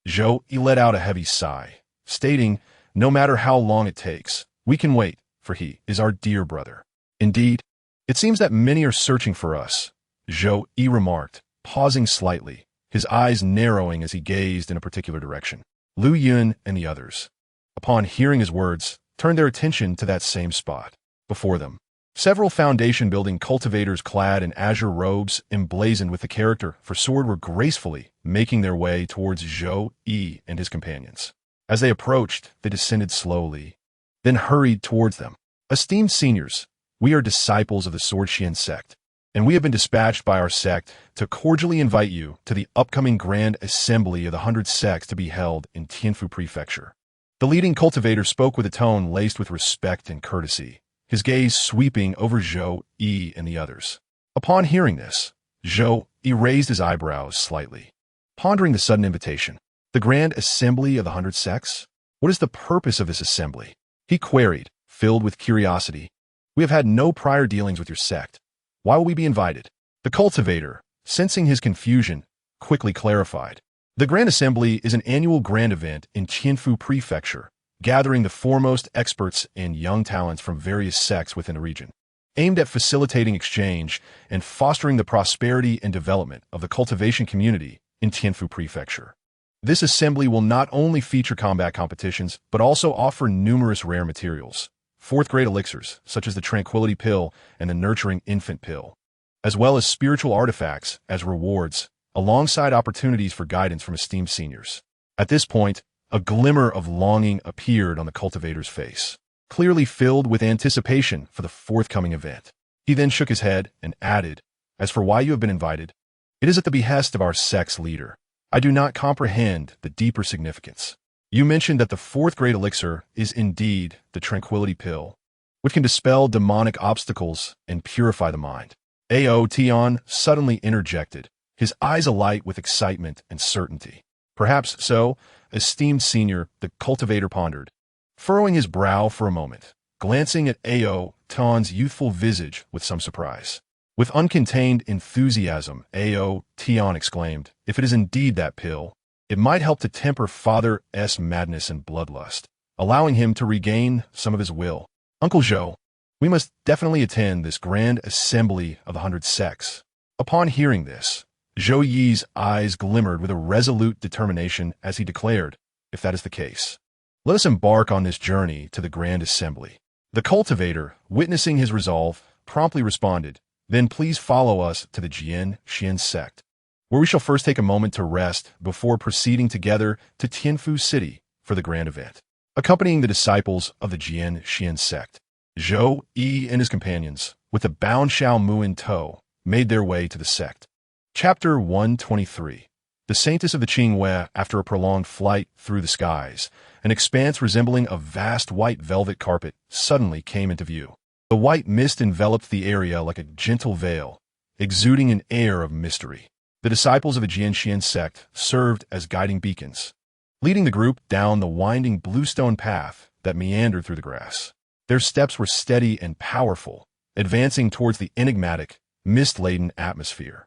Zhou Yi let out a heavy sigh, stating, "No matter how long it takes, we can wait, for he is our dear brother." "Indeed, it seems that many are searching for us," Zhou Yi remarked, pausing slightly, his eyes narrowing as he gazed in a particular direction. Lu Yun and the others, upon hearing his words, turned their attention to that same spot. Before them, several foundation-building cultivators clad in azure robes emblazoned with the character for sword were gracefully making their way towards Zhou Yi and his companions. As they approached, they descended slowly, then hurried towards them. "Esteemed seniors, we are disciples of the Sword Xian sect, and we have been dispatched by our sect to cordially invite you to the upcoming Grand Assembly of the 100 Sects to be held in Tianfu Prefecture." The leading cultivator spoke with a tone laced with respect and courtesy, his gaze sweeping over Zhou Yi and the others. Upon hearing this, Zhou Yi raised his eyebrows slightly, pondering the sudden invitation. "The Grand Assembly of the 100 Sects? What is the purpose of this assembly?" he queried, filled with curiosity. "We have had no prior dealings with your sect. Why will we be invited?" The cultivator, sensing his confusion, quickly clarified. "The Grand Assembly is an annual grand event in Tianfu Prefecture, gathering the foremost experts and young talents from various sects within the region, aimed at facilitating exchange and fostering the prosperity and development of the cultivation community in Tianfu Prefecture. This assembly will not only feature combat competitions, but also offer numerous rare materials, fourth-grade elixirs, such as the Tranquility Pill and the Nurturing Infant Pill, as well as spiritual artifacts as rewards, alongside opportunities for guidance from esteemed seniors." At this point, a glimmer of longing appeared on the cultivator's face, clearly filled with anticipation for the forthcoming event. He then shook his head and added, "As for why you have been invited, it is at the behest of our sect's leader. I do not comprehend the deeper significance. You mentioned that the fourth-grade elixir is indeed the Tranquility Pill, which can dispel demonic obstacles and purify the mind." Ao Tian suddenly interjected, his eyes alight with excitement and certainty. "Perhaps so, esteemed senior," the cultivator pondered, furrowing his brow for a moment, glancing at Ao Tian's youthful visage with some surprise. With uncontained enthusiasm, Ao Tian exclaimed, "If it is indeed that pill, it might help to temper Father's madness and bloodlust, allowing him to regain some of his will. Uncle Zhou, we must definitely attend this Grand Assembly of the 100 Sects." Upon hearing this, Zhou Yi's eyes glimmered with a resolute determination as he declared, "If that is the case, let us embark on this journey to the Grand Assembly." The cultivator, witnessing his resolve, promptly responded, "Then please follow us to the Jian Xian sect, where we shall first take a moment to rest before proceeding together to Tianfu City for the grand event." Accompanying the disciples of the Jian Xian sect, Zhou Yi and his companions, with the bound Xiao Mu in tow, made their way to the sect. Chapter 123. The Saintess of the Qingwei. After a prolonged flight through the skies, an expanse resembling a vast white velvet carpet suddenly came into view. The white mist enveloped the area like a gentle veil, exuding an air of mystery. The disciples of the Jianxian sect served as guiding beacons, leading the group down the winding bluestone path that meandered through the grass. Their steps were steady and powerful, advancing towards the enigmatic, mist-laden atmosphere.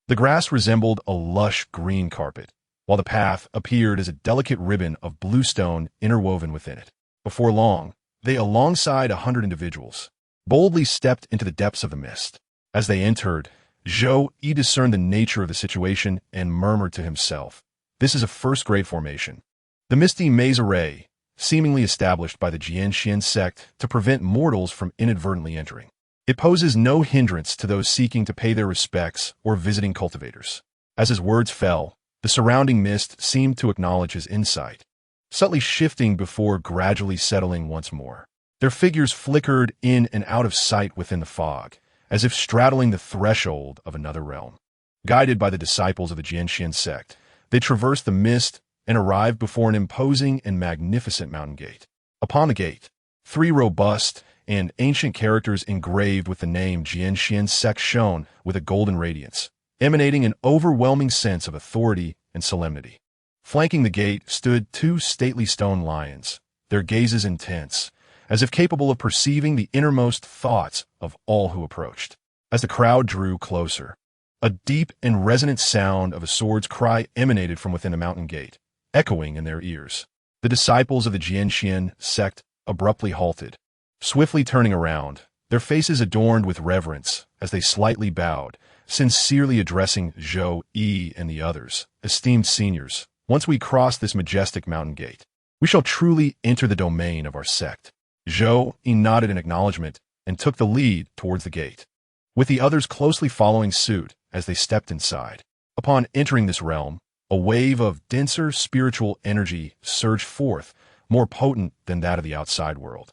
The grass resembled a lush green carpet, while the path appeared as a delicate ribbon of bluestone interwoven within it. Before long, they, alongside 100 individuals, boldly stepped into the depths of the mist. As they entered, Zhou Yi discerned the nature of the situation and murmured to himself, "This is a first-grade formation." The misty maze array, seemingly established by the Jianxian sect to prevent mortals from inadvertently entering. It poses no hindrance to those seeking to pay their respects or visiting cultivators. As his words fell, the surrounding mist seemed to acknowledge his insight, subtly shifting before gradually settling once more. Their figures flickered in and out of sight within the fog, as if straddling the threshold of another realm. Guided by the disciples of the Jianxian sect, they traversed the mist and arrived before an imposing and magnificent mountain gate. Upon the gate, 3 robust and ancient characters engraved with the name Jianxian sect shone with a golden radiance, emanating an overwhelming sense of authority and solemnity. Flanking the gate stood 2 stately stone lions, their gazes intense, as if capable of perceiving the innermost thoughts of all who approached. As the crowd drew closer, a deep and resonant sound of a sword's cry emanated from within the mountain gate, echoing in their ears. The disciples of the Jianxian sect abruptly halted, swiftly turning around, their faces adorned with reverence as they slightly bowed, sincerely addressing Zhou Yi and the others. Esteemed seniors, once we cross this majestic mountain gate, we shall truly enter the domain of our sect. Zhou Yi nodded in acknowledgement and took the lead towards the gate, with the others closely following suit as they stepped inside. Upon entering this realm, a wave of denser spiritual energy surged forth, more potent than that of the outside world.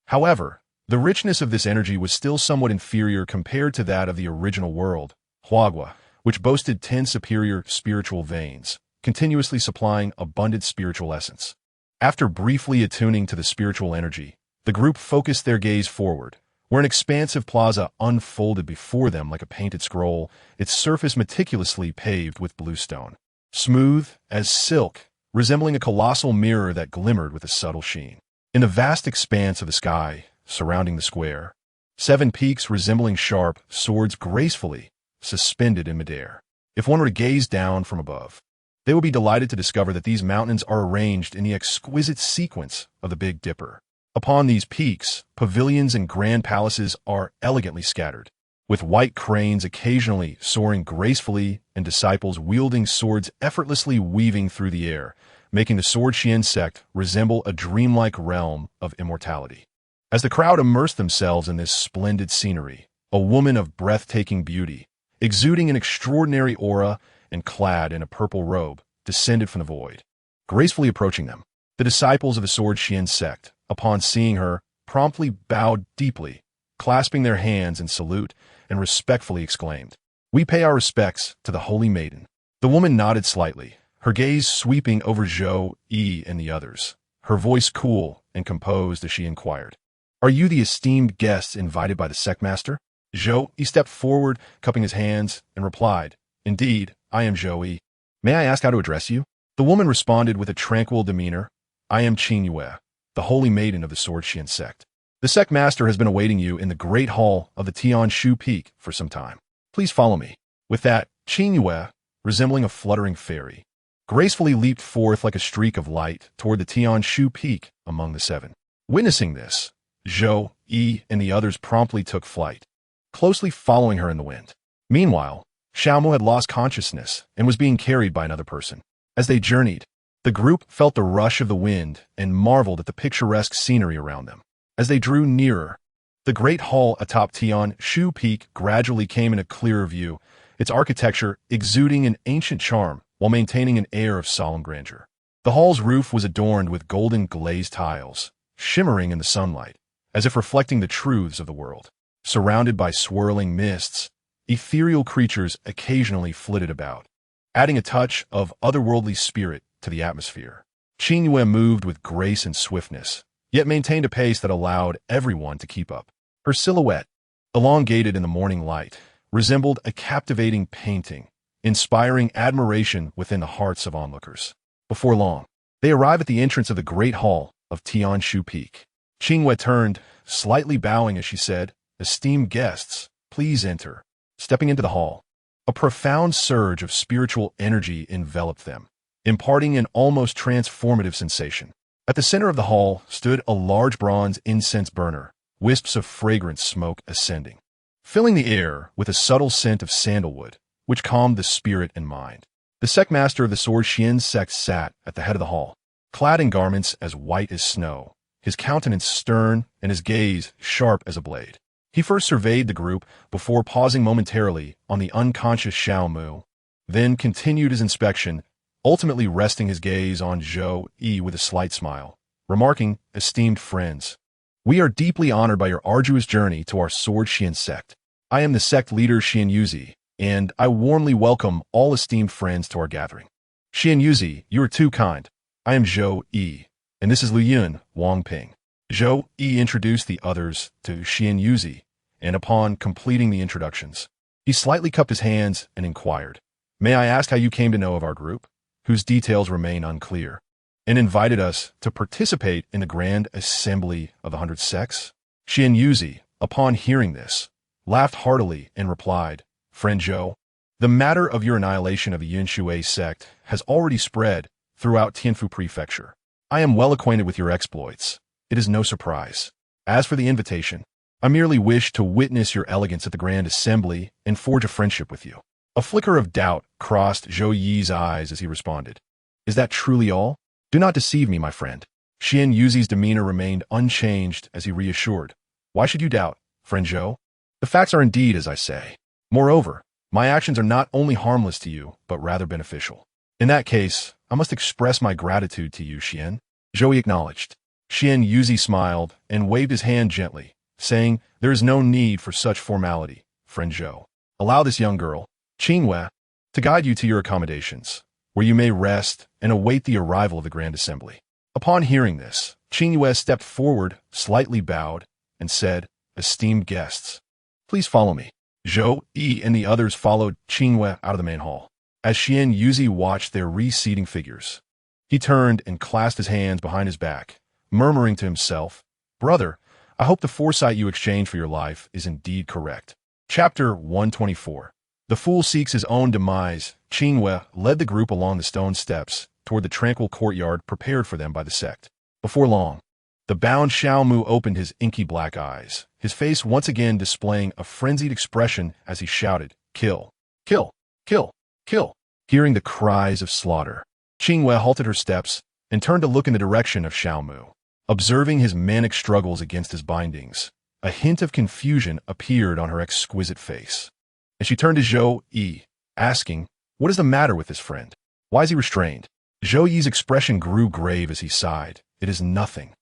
However, the richness of this energy was still somewhat inferior compared to that of the original world, Huagua, which boasted 10 superior spiritual veins, continuously supplying abundant spiritual essence. After briefly attuning to the spiritual energy, the group focused their gaze forward, where an expansive plaza unfolded before them like a painted scroll, its surface meticulously paved with bluestone, smooth as silk, resembling a colossal mirror that glimmered with a subtle sheen. In the vast expanse of the sky surrounding the square, 7 peaks resembling sharp swords gracefully suspended in midair. If one were to gaze down from above, they would be delighted to discover that these mountains are arranged in the exquisite sequence of the Big Dipper. Upon these peaks, pavilions and grand palaces are elegantly scattered, with white cranes occasionally soaring gracefully and disciples wielding swords effortlessly weaving through the air, making the Swordxian sect resemble a dreamlike realm of immortality. As the crowd immersed themselves in this splendid scenery, a woman of breathtaking beauty, exuding an extraordinary aura and clad in a purple robe, descended from the void. Gracefully approaching them, the disciples of the Swordxian sect, upon seeing her, promptly bowed deeply, clasping their hands in salute, and respectfully exclaimed, "We pay our respects to the Holy Maiden." The woman nodded slightly, her gaze sweeping over Zhou Yi and the others, her voice cool and composed as she inquired, "Are you the esteemed guests invited by the sectmaster?" Zhou Yi stepped forward, cupping his hands, and replied, "Indeed, I am Zhou Yi. May I ask how to address you?" The woman responded with a tranquil demeanor, "I am Qin Yue, the Holy Maiden of the Swordxian sect. The sectmaster has been awaiting you in the great hall of the Tianshu Peak for some time. Please follow me." With that, Qin Yue, resembling a fluttering fairy, gracefully leaped forth like a streak of light toward the Tianshu Peak among the 7. Witnessing this, Zhou Yi and the others promptly took flight, closely following her in the wind. Meanwhile, Xiaomo had lost consciousness and was being carried by another person. As they journeyed, the group felt the rush of the wind and marveled at the picturesque scenery around them. As they drew nearer, the great hall atop Tianshu Peak gradually came into clearer view, its architecture exuding an ancient charm while maintaining an air of solemn grandeur. The hall's roof was adorned with golden glazed tiles, shimmering in the sunlight, as if reflecting the truths of the world. Surrounded by swirling mists, ethereal creatures occasionally flitted about, adding a touch of otherworldly spirit to the atmosphere. Qin Yue moved with grace and swiftness, yet maintained a pace that allowed everyone to keep up. Her silhouette, elongated in the morning light, resembled a captivating painting, inspiring admiration within the hearts of onlookers. Before long, they arrived at the entrance of the great hall of Tianshu Peak. Qin Yue turned, slightly bowing as she said, "Esteemed guests, please enter." Stepping into the hall, a profound surge of spiritual energy enveloped them, imparting an almost transformative sensation. At the center of the hall stood a large bronze incense burner, wisps of fragrant smoke ascending, filling the air with a subtle scent of sandalwood, which calmed the spirit and mind. The sectmaster of the Swordxian sect sat at the head of the hall, clad in garments as white as snow, his countenance stern and his gaze sharp as a blade. He first surveyed the group before pausing momentarily on the unconscious Xiao Mu, then continued his inspection, ultimately resting his gaze on Zhou Yi with a slight smile, remarking, "Esteemed friends, we are deeply honored by your arduous journey to our Sword Xian sect. I am the sect leader Xian Yuzi, and I warmly welcome all esteemed friends to our gathering. Xian Yuzi, you are too kind. I am Zhou Yi, and this is Liu Yun Wang Ping." Zhou Yi introduced the others to Xian Yuzi, and upon completing the introductions, he slightly cupped his hands and inquired, "May I ask how you came to know of our group, whose details remain unclear, and invited us to participate in the grand assembly of the 100 sects?" Xian Yuzi, upon hearing this, laughed heartily and replied, "Friend Zhou, the matter of your annihilation of the Yin Shui sect has already spread throughout Tianfu Prefecture. I am well acquainted with your exploits. It is no surprise. As for the invitation, I merely wish to witness your elegance at the grand assembly and forge a friendship with you." A flicker of doubt crossed Zhou Yi's eyes as he responded, "Is that truly all? Do not deceive me, my friend." Xian Yuzi's demeanor remained unchanged as he reassured, "Why should you doubt, friend Zhou? The facts are indeed as I say. Moreover, my actions are not only harmless to you, but rather beneficial. In that case, I must express my gratitude to you, Xian." Zhou Yi acknowledged. Xian Yuzi smiled and waved his hand gently, saying, "There is no need for such formality, friend Zhou. Allow this young girl, Qingwei, to guide you to your accommodations, where you may rest and await the arrival of the grand assembly." Upon hearing this, Qingwei stepped forward, slightly bowed, and said, "Esteemed guests, please follow me." Zhou Yi and the others followed Qingwei out of the main hall. As Xian Yuzi watched their receding figures, he turned and clasped his hands behind his back, murmuring to himself, "Brother, I hope the foresight you exchanged for your life is indeed correct." Chapter 124. The fool seeks his own demise. Qingwei led the group along the stone steps toward the tranquil courtyard prepared for them by the sect. Before long, the bound Xiao Mu opened his inky black eyes, his face once again displaying a frenzied expression as he shouted, "Kill! Kill! Kill! Kill!" Hearing the cries of slaughter, Qingwei halted her steps and turned to look in the direction of Xiao Mu. Observing his manic struggles against his bindings, a hint of confusion appeared on her exquisite face. And she turned to Zhou Yi, asking, "What is the matter with this friend? Why is he restrained?" Zhou Yi's expression grew grave as he sighed. "It is nothing.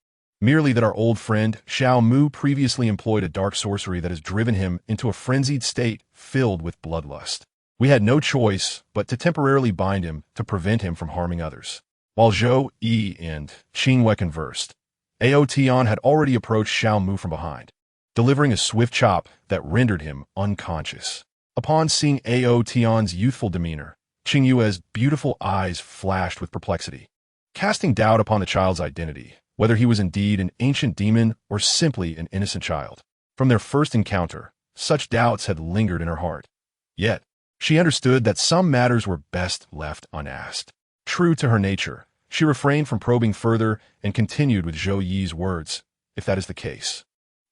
Merely that our old friend, Xiao Mu, previously employed a dark sorcery that has driven him into a frenzied state filled with bloodlust. We had no choice but to temporarily bind him to prevent him from harming others." While Zhou Yi and Qingwei conversed, Ao Tian had already approached Xiao Mu from behind, delivering a swift chop that rendered him unconscious. Upon seeing Ao Tian's youthful demeanor, Qingyue's beautiful eyes flashed with perplexity, casting doubt upon the child's identity, whether he was indeed an ancient demon or simply an innocent child. From their first encounter, such doubts had lingered in her heart. Yet, she understood that some matters were best left unasked. True to her nature, she refrained from probing further and continued with Zhou Yi's words, "If that is the case,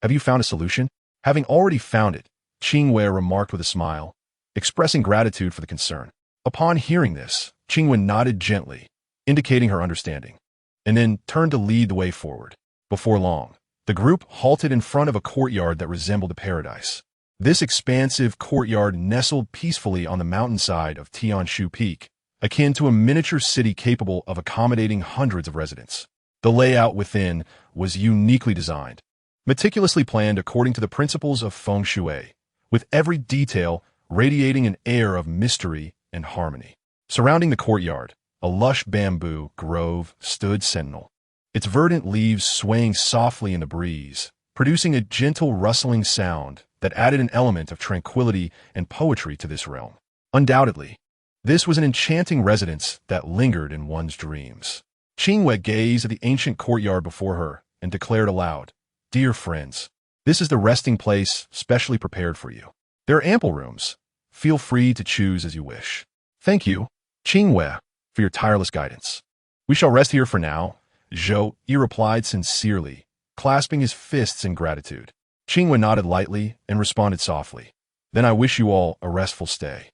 have you found a solution?" Having already found it, Qingwei remarked with a smile, expressing gratitude for the concern. Upon hearing this, Qingwei nodded gently, indicating her understanding, and then turned to lead the way forward. Before long, the group halted in front of a courtyard that resembled a paradise. This expansive courtyard nestled peacefully on the mountainside of Tianshu Peak, akin to a miniature city capable of accommodating hundreds of residents. The layout within was uniquely designed, meticulously planned according to the principles of feng shui, with every detail radiating an air of mystery and harmony. Surrounding the courtyard, a lush bamboo grove stood sentinel, its verdant leaves swaying softly in the breeze, producing a gentle rustling sound that added an element of tranquility and poetry to this realm. Undoubtedly, this was an enchanting residence that lingered in one's dreams. Qingwei gazed at the ancient courtyard before her and declared aloud, "Dear friends, this is the resting place specially prepared for you. There are ample rooms. Feel free to choose as you wish." "Thank you, Qingwei, for your tireless guidance. We shall rest here for now," Zhou Yi replied sincerely, clasping his fists in gratitude. Qingwei nodded lightly and responded softly, "Then I wish you all a restful stay.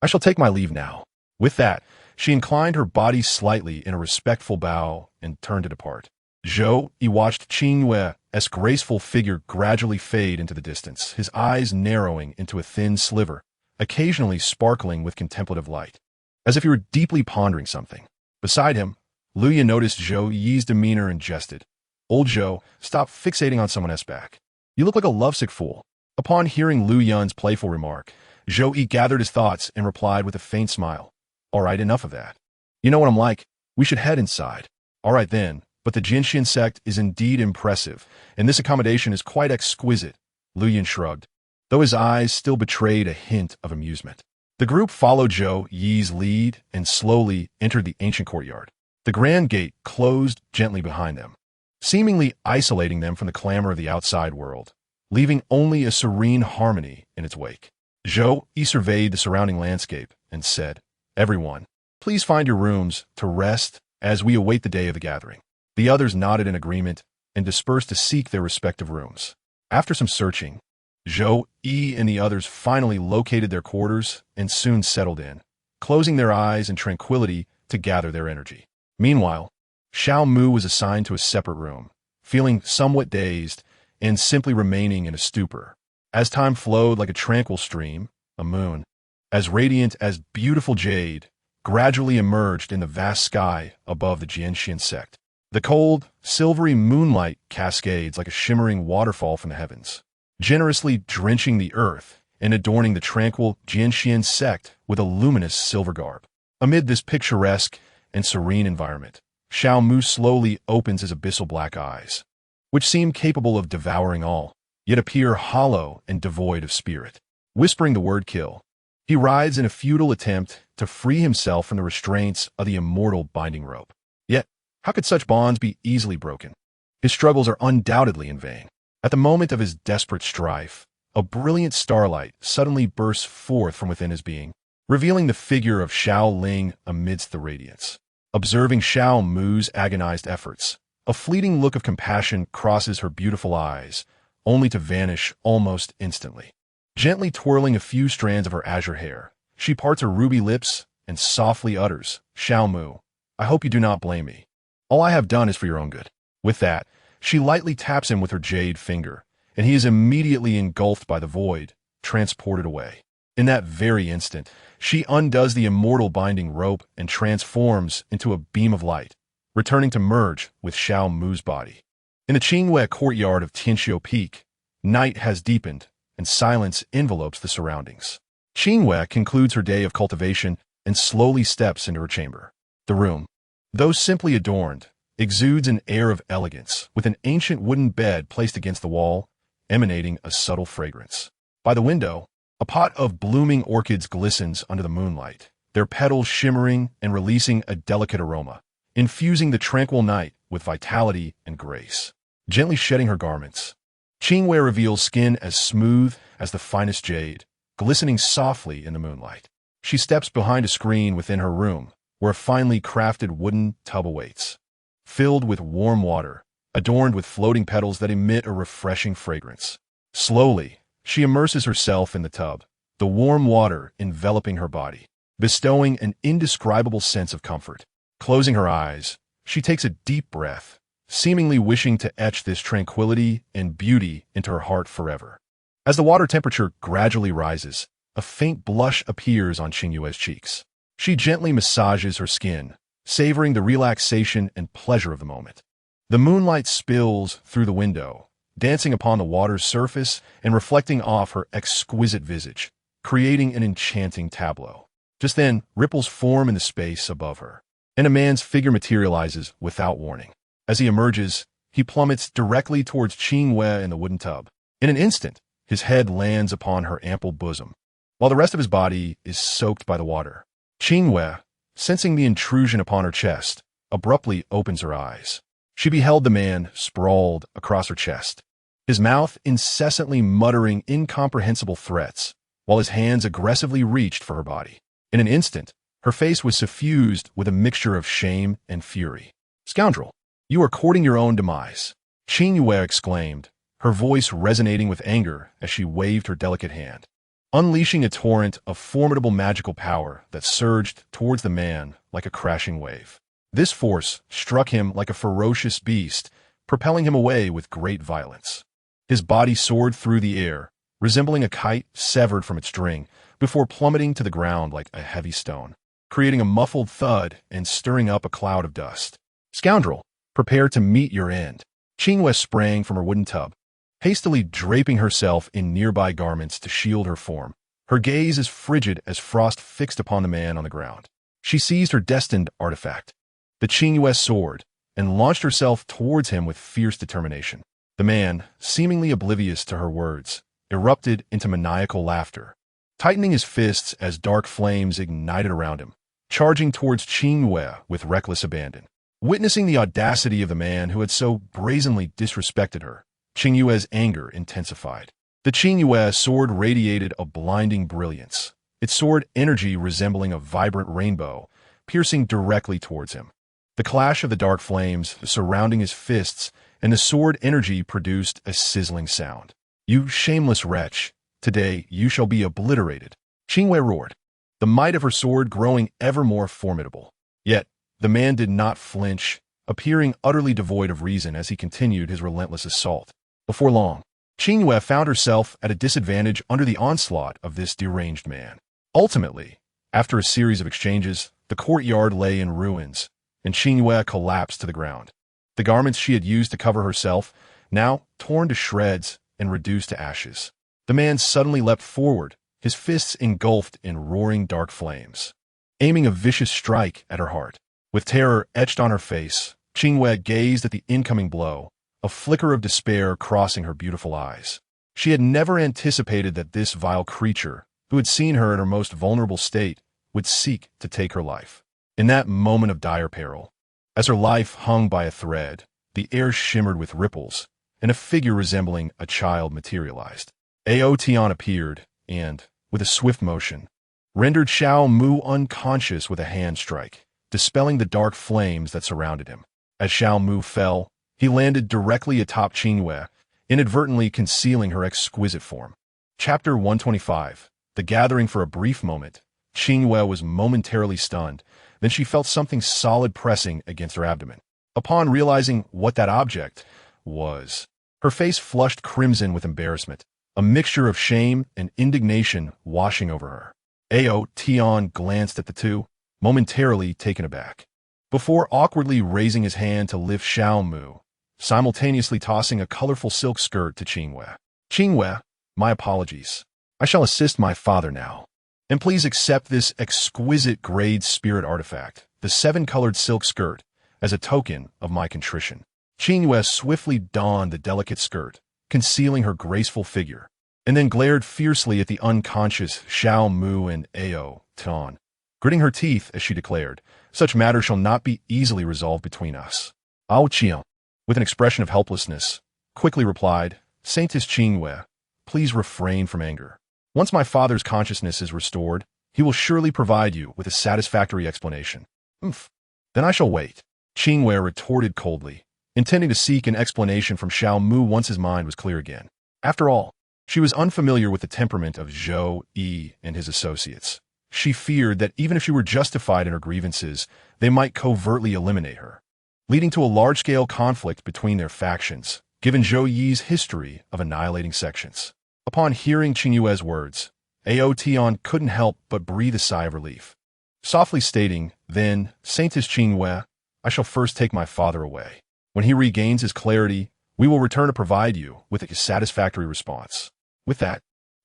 I shall take my leave now." With that, she inclined her body slightly in a respectful bow and turned to depart. Zhou Yi watched Qing Yue's graceful figure gradually fade into the distance, his eyes narrowing into a thin sliver, occasionally sparkling with contemplative light, as if he were deeply pondering something. Beside him, Liu Yan noticed Zhou Yi's demeanor and jested. "Old Zhou, stop fixating on someone else's back. You look like a lovesick fool." Upon hearing Liu Yan's playful remark, Zhou Yi gathered his thoughts and replied with a faint smile. "All right, enough of that. You know what I'm like. We should head inside." "All right then, but the Jinshin sect is indeed impressive, and this accommodation is quite exquisite," Liu Yan shrugged, though his eyes still betrayed a hint of amusement. The group followed Zhou Yi's lead and slowly entered the ancient courtyard. The grand gate closed gently behind them, seemingly isolating them from the clamor of the outside world, leaving only a serene harmony in its wake. Zhou Yi surveyed the surrounding landscape and said, "Everyone, please find your rooms to rest as we await the day of the gathering." The others nodded in agreement and dispersed to seek their respective rooms. After some searching, Zhou Yi and the others finally located their quarters and soon settled in, closing their eyes in tranquility to gather their energy. Meanwhile, Xiao Mu was assigned to a separate room, feeling somewhat dazed and simply remaining in a stupor. As time flowed like a tranquil stream, a moon, as radiant as beautiful jade, gradually emerged in the vast sky above the Jinshin sect. The cold, silvery moonlight cascades like a shimmering waterfall from the heavens, generously drenching the earth and adorning the tranquil Jinshin sect with a luminous silver garb. Amid this picturesque and serene environment, Xiao Mu slowly opens his abyssal black eyes, which seem capable of devouring all, yet appear hollow and devoid of spirit. Whispering the word kill, he rides in a futile attempt to free himself from the restraints of the immortal binding rope. Yet, how could such bonds be easily broken? His struggles are undoubtedly in vain. At the moment of his desperate strife, a brilliant starlight suddenly bursts forth from within his being, revealing the figure of Xiao Ling amidst the radiance. Observing Xiao Mu's agonized efforts, a fleeting look of compassion crosses her beautiful eyes, only to vanish almost instantly. Gently twirling a few strands of her azure hair, she parts her ruby lips and softly utters, "Xiao Mu, I hope you do not blame me. All I have done is for your own good." With that, she lightly taps him with her jade finger, and he is immediately engulfed by the void, transported away. In that very instant, she undoes the immortal binding rope and transforms into a beam of light, returning to merge with Xiao Mu's body. In the Qingyue courtyard of Tianxiu Peak, night has deepened, and silence envelopes the surroundings. Qingyue concludes her day of cultivation and slowly steps into her chamber. The room, though simply adorned, exudes an air of elegance, with an ancient wooden bed placed against the wall, emanating a subtle fragrance. By the window, a pot of blooming orchids glistens under the moonlight, their petals shimmering and releasing a delicate aroma, infusing the tranquil night with vitality and grace. Gently shedding her garments, Qingyue reveals skin as smooth as the finest jade, glistening softly in the moonlight. She steps behind a screen within her room, where a finely crafted wooden tub awaits, filled with warm water, adorned with floating petals that emit a refreshing fragrance. Slowly, she immerses herself in the tub, the warm water enveloping her body, bestowing an indescribable sense of comfort. Closing her eyes, she takes a deep breath, seemingly wishing to etch this tranquility and beauty into her heart forever. As the water temperature gradually rises, a faint blush appears on Qingyue's cheeks. She gently massages her skin, savoring the relaxation and pleasure of the moment. The moonlight spills through the window, dancing upon the water's surface and reflecting off her exquisite visage, creating an enchanting tableau. Just then, ripples form in the space above her, and a man's figure materializes without warning. As he emerges, he plummets directly towards Qingyue in the wooden tub. In an instant, his head lands upon her ample bosom, while the rest of his body is soaked by the water. Qingyue, sensing the intrusion upon her chest, abruptly opens her eyes. She beheld the man sprawled across her chest, his mouth incessantly muttering incomprehensible threats, while his hands aggressively reached for her body. In an instant, her face was suffused with a mixture of shame and fury. "Scoundrel, you are courting your own demise," Qingyue exclaimed, her voice resonating with anger as she waved her delicate hand, unleashing a torrent of formidable magical power that surged towards the man like a crashing wave. This force struck him like a ferocious beast, propelling him away with great violence. His body soared through the air, resembling a kite severed from its string, before plummeting to the ground like a heavy stone, creating a muffled thud and stirring up a cloud of dust. Scoundrel, prepare to meet your end. Qingyue sprang from her wooden tub, hastily draping herself in nearby garments to shield her form, her gaze as frigid as frost fixed upon the man on the ground. She seized her destined artifact, the Qingyue sword, and launched herself towards him with fierce determination. The man, seemingly oblivious to her words, erupted into maniacal laughter, tightening his fists as dark flames ignited around him, charging towards Qingyue with reckless abandon. Witnessing the audacity of the man who had so brazenly disrespected her, Qingyue's anger intensified. The Qingyue sword radiated a blinding brilliance, its sword energy resembling a vibrant rainbow, piercing directly towards him. The clash of the dark flames surrounding his fists and the sword energy produced a sizzling sound. "You shameless wretch, today you shall be obliterated," Qingyue roared, the might of her sword growing ever more formidable. Yet, the man did not flinch, appearing utterly devoid of reason as he continued his relentless assault. Before long, Qingyue found herself at a disadvantage under the onslaught of this deranged man. Ultimately, after a series of exchanges, the courtyard lay in ruins, and Qingyue collapsed to the ground. The garments she had used to cover herself, now torn to shreds and reduced to ashes. The man suddenly leapt forward, his fists engulfed in roaring dark flames, aiming a vicious strike at her heart. With terror etched on her face, Qingyue gazed at the incoming blow, a flicker of despair crossing her beautiful eyes. She had never anticipated that this vile creature, who had seen her in her most vulnerable state, would seek to take her life. In that moment of dire peril, as her life hung by a thread, the air shimmered with ripples, and a figure resembling a child materialized. Ao Tian appeared, and, with a swift motion, rendered Xiao Mu unconscious with a hand strike, dispelling the dark flames that surrounded him. As Xiao Mu fell, he landed directly atop Qingyue, inadvertently concealing her exquisite form. Chapter 125. The Gathering. For a brief moment, Qingyue was momentarily stunned, then she felt something solid pressing against her abdomen. Upon realizing what that object was, her face flushed crimson with embarrassment, a mixture of shame and indignation washing over her. Ao Tian glanced at the two, momentarily taken aback, before awkwardly raising his hand to lift Xiao Mu, simultaneously tossing a colorful silk skirt to Qingyue. "Qingyue, my apologies. I shall assist my father now. And please accept this exquisite grade spirit artifact, the 7-colored silk skirt, as a token of my contrition." Qingyue swiftly donned the delicate skirt, concealing her graceful figure, and then glared fiercely at the unconscious Xiao Mu and Ao Tian, gritting her teeth as she declared, "Such matters shall not be easily resolved between us." Ao Tian, with an expression of helplessness, quickly replied, "Saintess Qingyue, please refrain from anger. Once my father's consciousness is restored, he will surely provide you with a satisfactory explanation." "Umph. Then I shall wait," Qingyue retorted coldly, intending to seek an explanation from Xiao Mu once his mind was clear again. After all, she was unfamiliar with the temperament of Zhou Yi and his associates. She feared that even if she were justified in her grievances, they might covertly eliminate her, leading to a large-scale conflict between their factions, given Zhou Yi's history of annihilating sections. Upon hearing Qingyue's words, Ao Tian couldn't help but breathe a sigh of relief, softly stating, "Then, Saintess Qingyue, I shall first take my father away. When he regains his clarity, we will return to provide you with a satisfactory response." With that,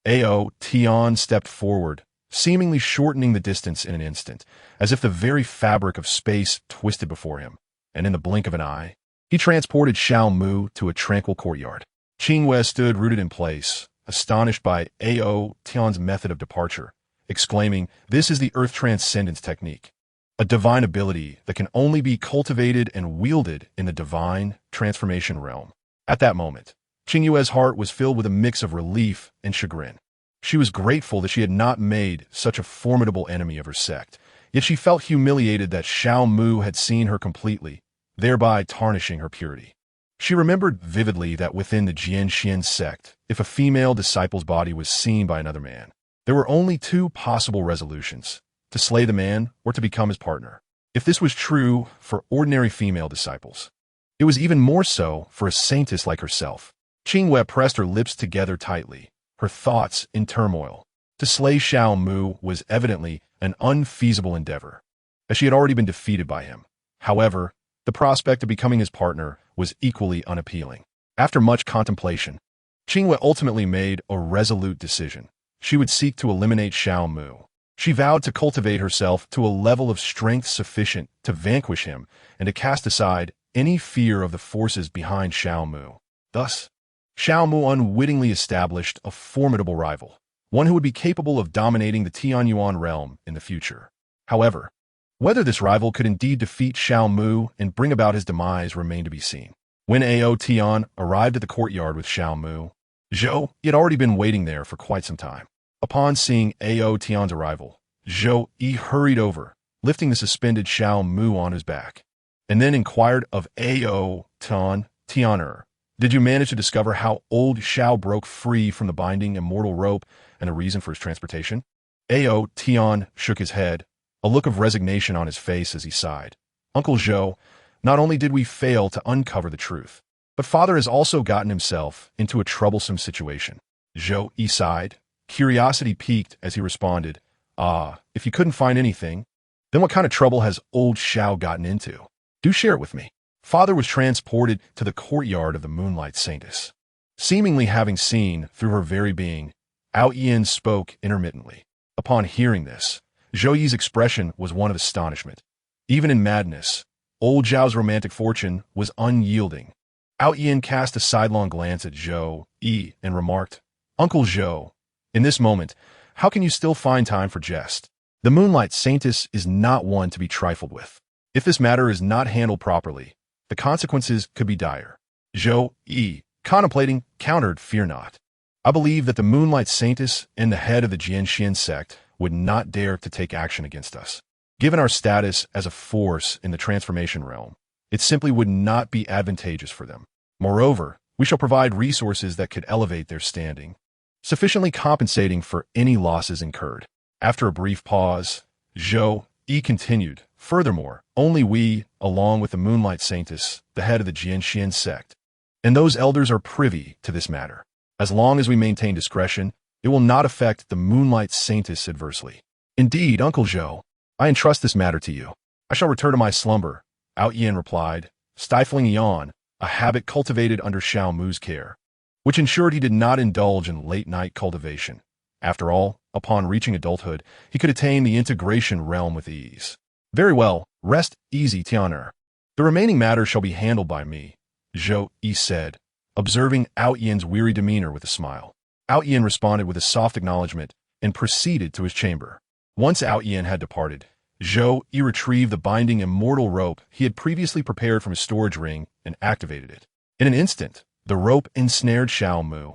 Ao Tian stepped forward, seemingly shortening the distance in an instant, as if the very fabric of space twisted before him, and in the blink of an eye, he transported Xiao Mu to a tranquil courtyard. Qingyue stood rooted in place, astonished by Ao Tian's method of departure, exclaiming, "This is the Earth Transcendence technique, a divine ability that can only be cultivated and wielded in the divine transformation realm." At that moment, Qingyue's heart was filled with a mix of relief and chagrin. She was grateful that she had not made such a formidable enemy of her sect, yet she felt humiliated that Xiao Mu had seen her completely, thereby tarnishing her purity. She remembered vividly that within the Jianxian sect, if a female disciple's body was seen by another man, there were only two possible resolutions: to slay the man or to become his partner. If this was true for ordinary female disciples, it was even more so for a saintess like herself. Qingyue pressed her lips together tightly, her thoughts in turmoil. To slay Xiao Mu was evidently an unfeasible endeavor, as she had already been defeated by him. However, the prospect of becoming his partner was equally unappealing. After much contemplation, Qingyue ultimately made a resolute decision. She would seek to eliminate Xiao Mu. She vowed to cultivate herself to a level of strength sufficient to vanquish him and to cast aside any fear of the forces behind Xiao Mu. Thus, Xiao Mu unwittingly established a formidable rival, one who would be capable of dominating the Tianyuan realm in the future. However, whether this rival could indeed defeat Xiao Mu and bring about his demise remained to be seen. When Ao Tian arrived at the courtyard with Xiao Mu, Zhou had already been waiting there for quite some time. Upon seeing Ao Tian's arrival, Zhou Yi hurried over, lifting the suspended Xiao Mu on his back, and then inquired of Ao Tianer, "Did you manage to discover how old Xiao broke free from the binding immortal rope and the reason for his transportation?" Ao Tian shook his head, a look of resignation on his face as he sighed. "Uncle Zhou, not only did we fail to uncover the truth, but father has also gotten himself into a troublesome situation." Zhou Yi sighed, curiosity piqued as he responded, "If you couldn't find anything, then what kind of trouble has old Xiao gotten into? Do share it with me." Father was transported to the courtyard of the Moonlight Saintess. Seemingly having seen through her very being, Ao Yin spoke intermittently. Upon hearing this, Zhou Yi's expression was one of astonishment. Even in madness, old Zhao's romantic fortune was unyielding. Ao Yin cast a sidelong glance at Zhou Yi and remarked, "Uncle Zhou, in this moment, how can you still find time for jest? The Moonlight Saintess is not one to be trifled with. If this matter is not handled properly, the consequences could be dire." Zhou Yi, contemplating, countered, "Fear not. I believe that the Moonlight Saintess and the head of the Jianxian sect would not dare to take action against us. Given our status as a force in the transformation realm, it simply would not be advantageous for them. Moreover, we shall provide resources that could elevate their standing, sufficiently compensating for any losses incurred." After a brief pause, Zhou Yi continued, "Furthermore, only we, along with the Moonlight Saintess, the head of the Jianxian sect, and those elders are privy to this matter. As long as we maintain discretion, it will not affect the Moonlight Saintess adversely." "Indeed, Uncle Zhou, I entrust this matter to you. I shall return to my slumber," Ao Yin replied, stifling a yawn, a habit cultivated under Xiao Mu's care, which ensured he did not indulge in late-night cultivation. After all, upon reaching adulthood, he could attain the integration realm with ease. "Very well, rest easy, Tianer. The remaining matters shall be handled by me," Zhou Yi said, observing Ao Yin's weary demeanor with a smile. Ao Yin responded with a soft acknowledgement and proceeded to his chamber. Once Ao Yin had departed, Zhou Yi retrieved the binding immortal rope he had previously prepared from his storage ring and activated it. In an instant, the rope ensnared Xiao Mu,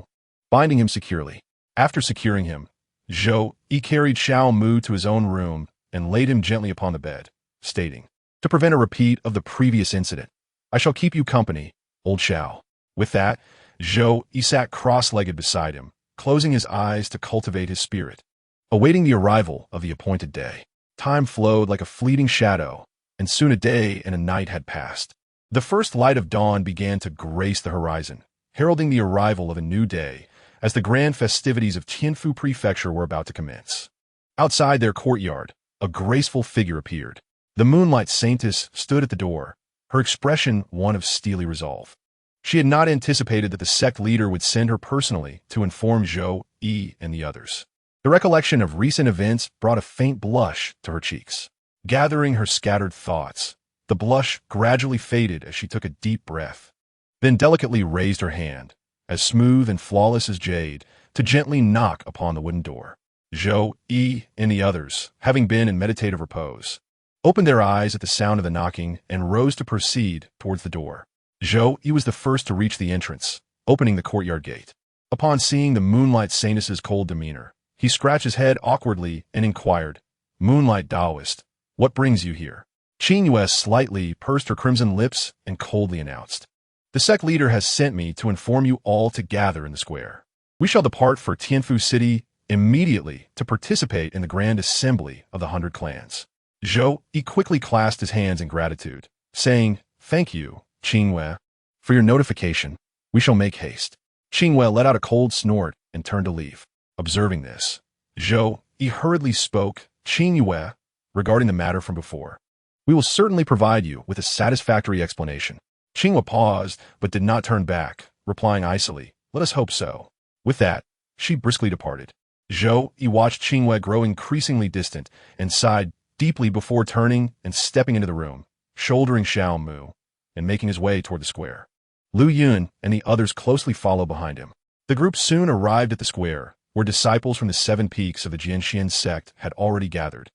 binding him securely. After securing him, Zhou Yi carried Xiao Mu to his own room and laid him gently upon the bed, stating, "To prevent a repeat of the previous incident, I shall keep you company, old Xiao." With that, Zhou Yi sat cross-legged beside him, closing his eyes to cultivate his spirit, awaiting the arrival of the appointed day. Time flowed like a fleeting shadow, and soon a day and a night had passed. The first light of dawn began to grace the horizon, heralding the arrival of a new day, as the grand festivities of Tianfu Prefecture were about to commence. Outside their courtyard, a graceful figure appeared. The Moonlight Saintess stood at the door, her expression one of steely resolve. She had not anticipated that the sect leader would send her personally to inform Zhou Yi and the others. The recollection of recent events brought a faint blush to her cheeks. Gathering her scattered thoughts, the blush gradually faded as she took a deep breath, then delicately raised her hand, as smooth and flawless as jade, to gently knock upon the wooden door. Zhou Yi and the others, having been in meditative repose, opened their eyes at the sound of the knocking and rose to proceed towards the door. Zhou Yi was the first to reach the entrance, opening the courtyard gate. Upon seeing the Moonlight Saintess's cold demeanor, he scratched his head awkwardly and inquired, "Moonlight Taoist, what brings you here?" Qingyue slightly pursed her crimson lips and coldly announced, "The sect leader has sent me to inform you all to gather in the square. We shall depart for Tianfu City immediately to participate in the grand assembly of the 100 clans." Zhou Yi quickly clasped his hands in gratitude, saying, "Thank you, Qingwei, for your notification. We shall make haste." Qingwei let out a cold snort and turned to leave. Observing this, Zhou Yi hurriedly spoke, "Qingwei, regarding the matter from before. We will certainly provide you with a satisfactory explanation." Qingwei paused, but did not turn back, replying icily, "Let us hope so." With that, she briskly departed. Zhou Yi watched Qingwei grow increasingly distant and sighed deeply before turning and stepping into the room, shouldering Xiao Mu, and making his way toward the square. Lu Yun and the others closely followed behind him. The group soon arrived at the square, where disciples from the 7 peaks of the Jianxian sect had already gathered.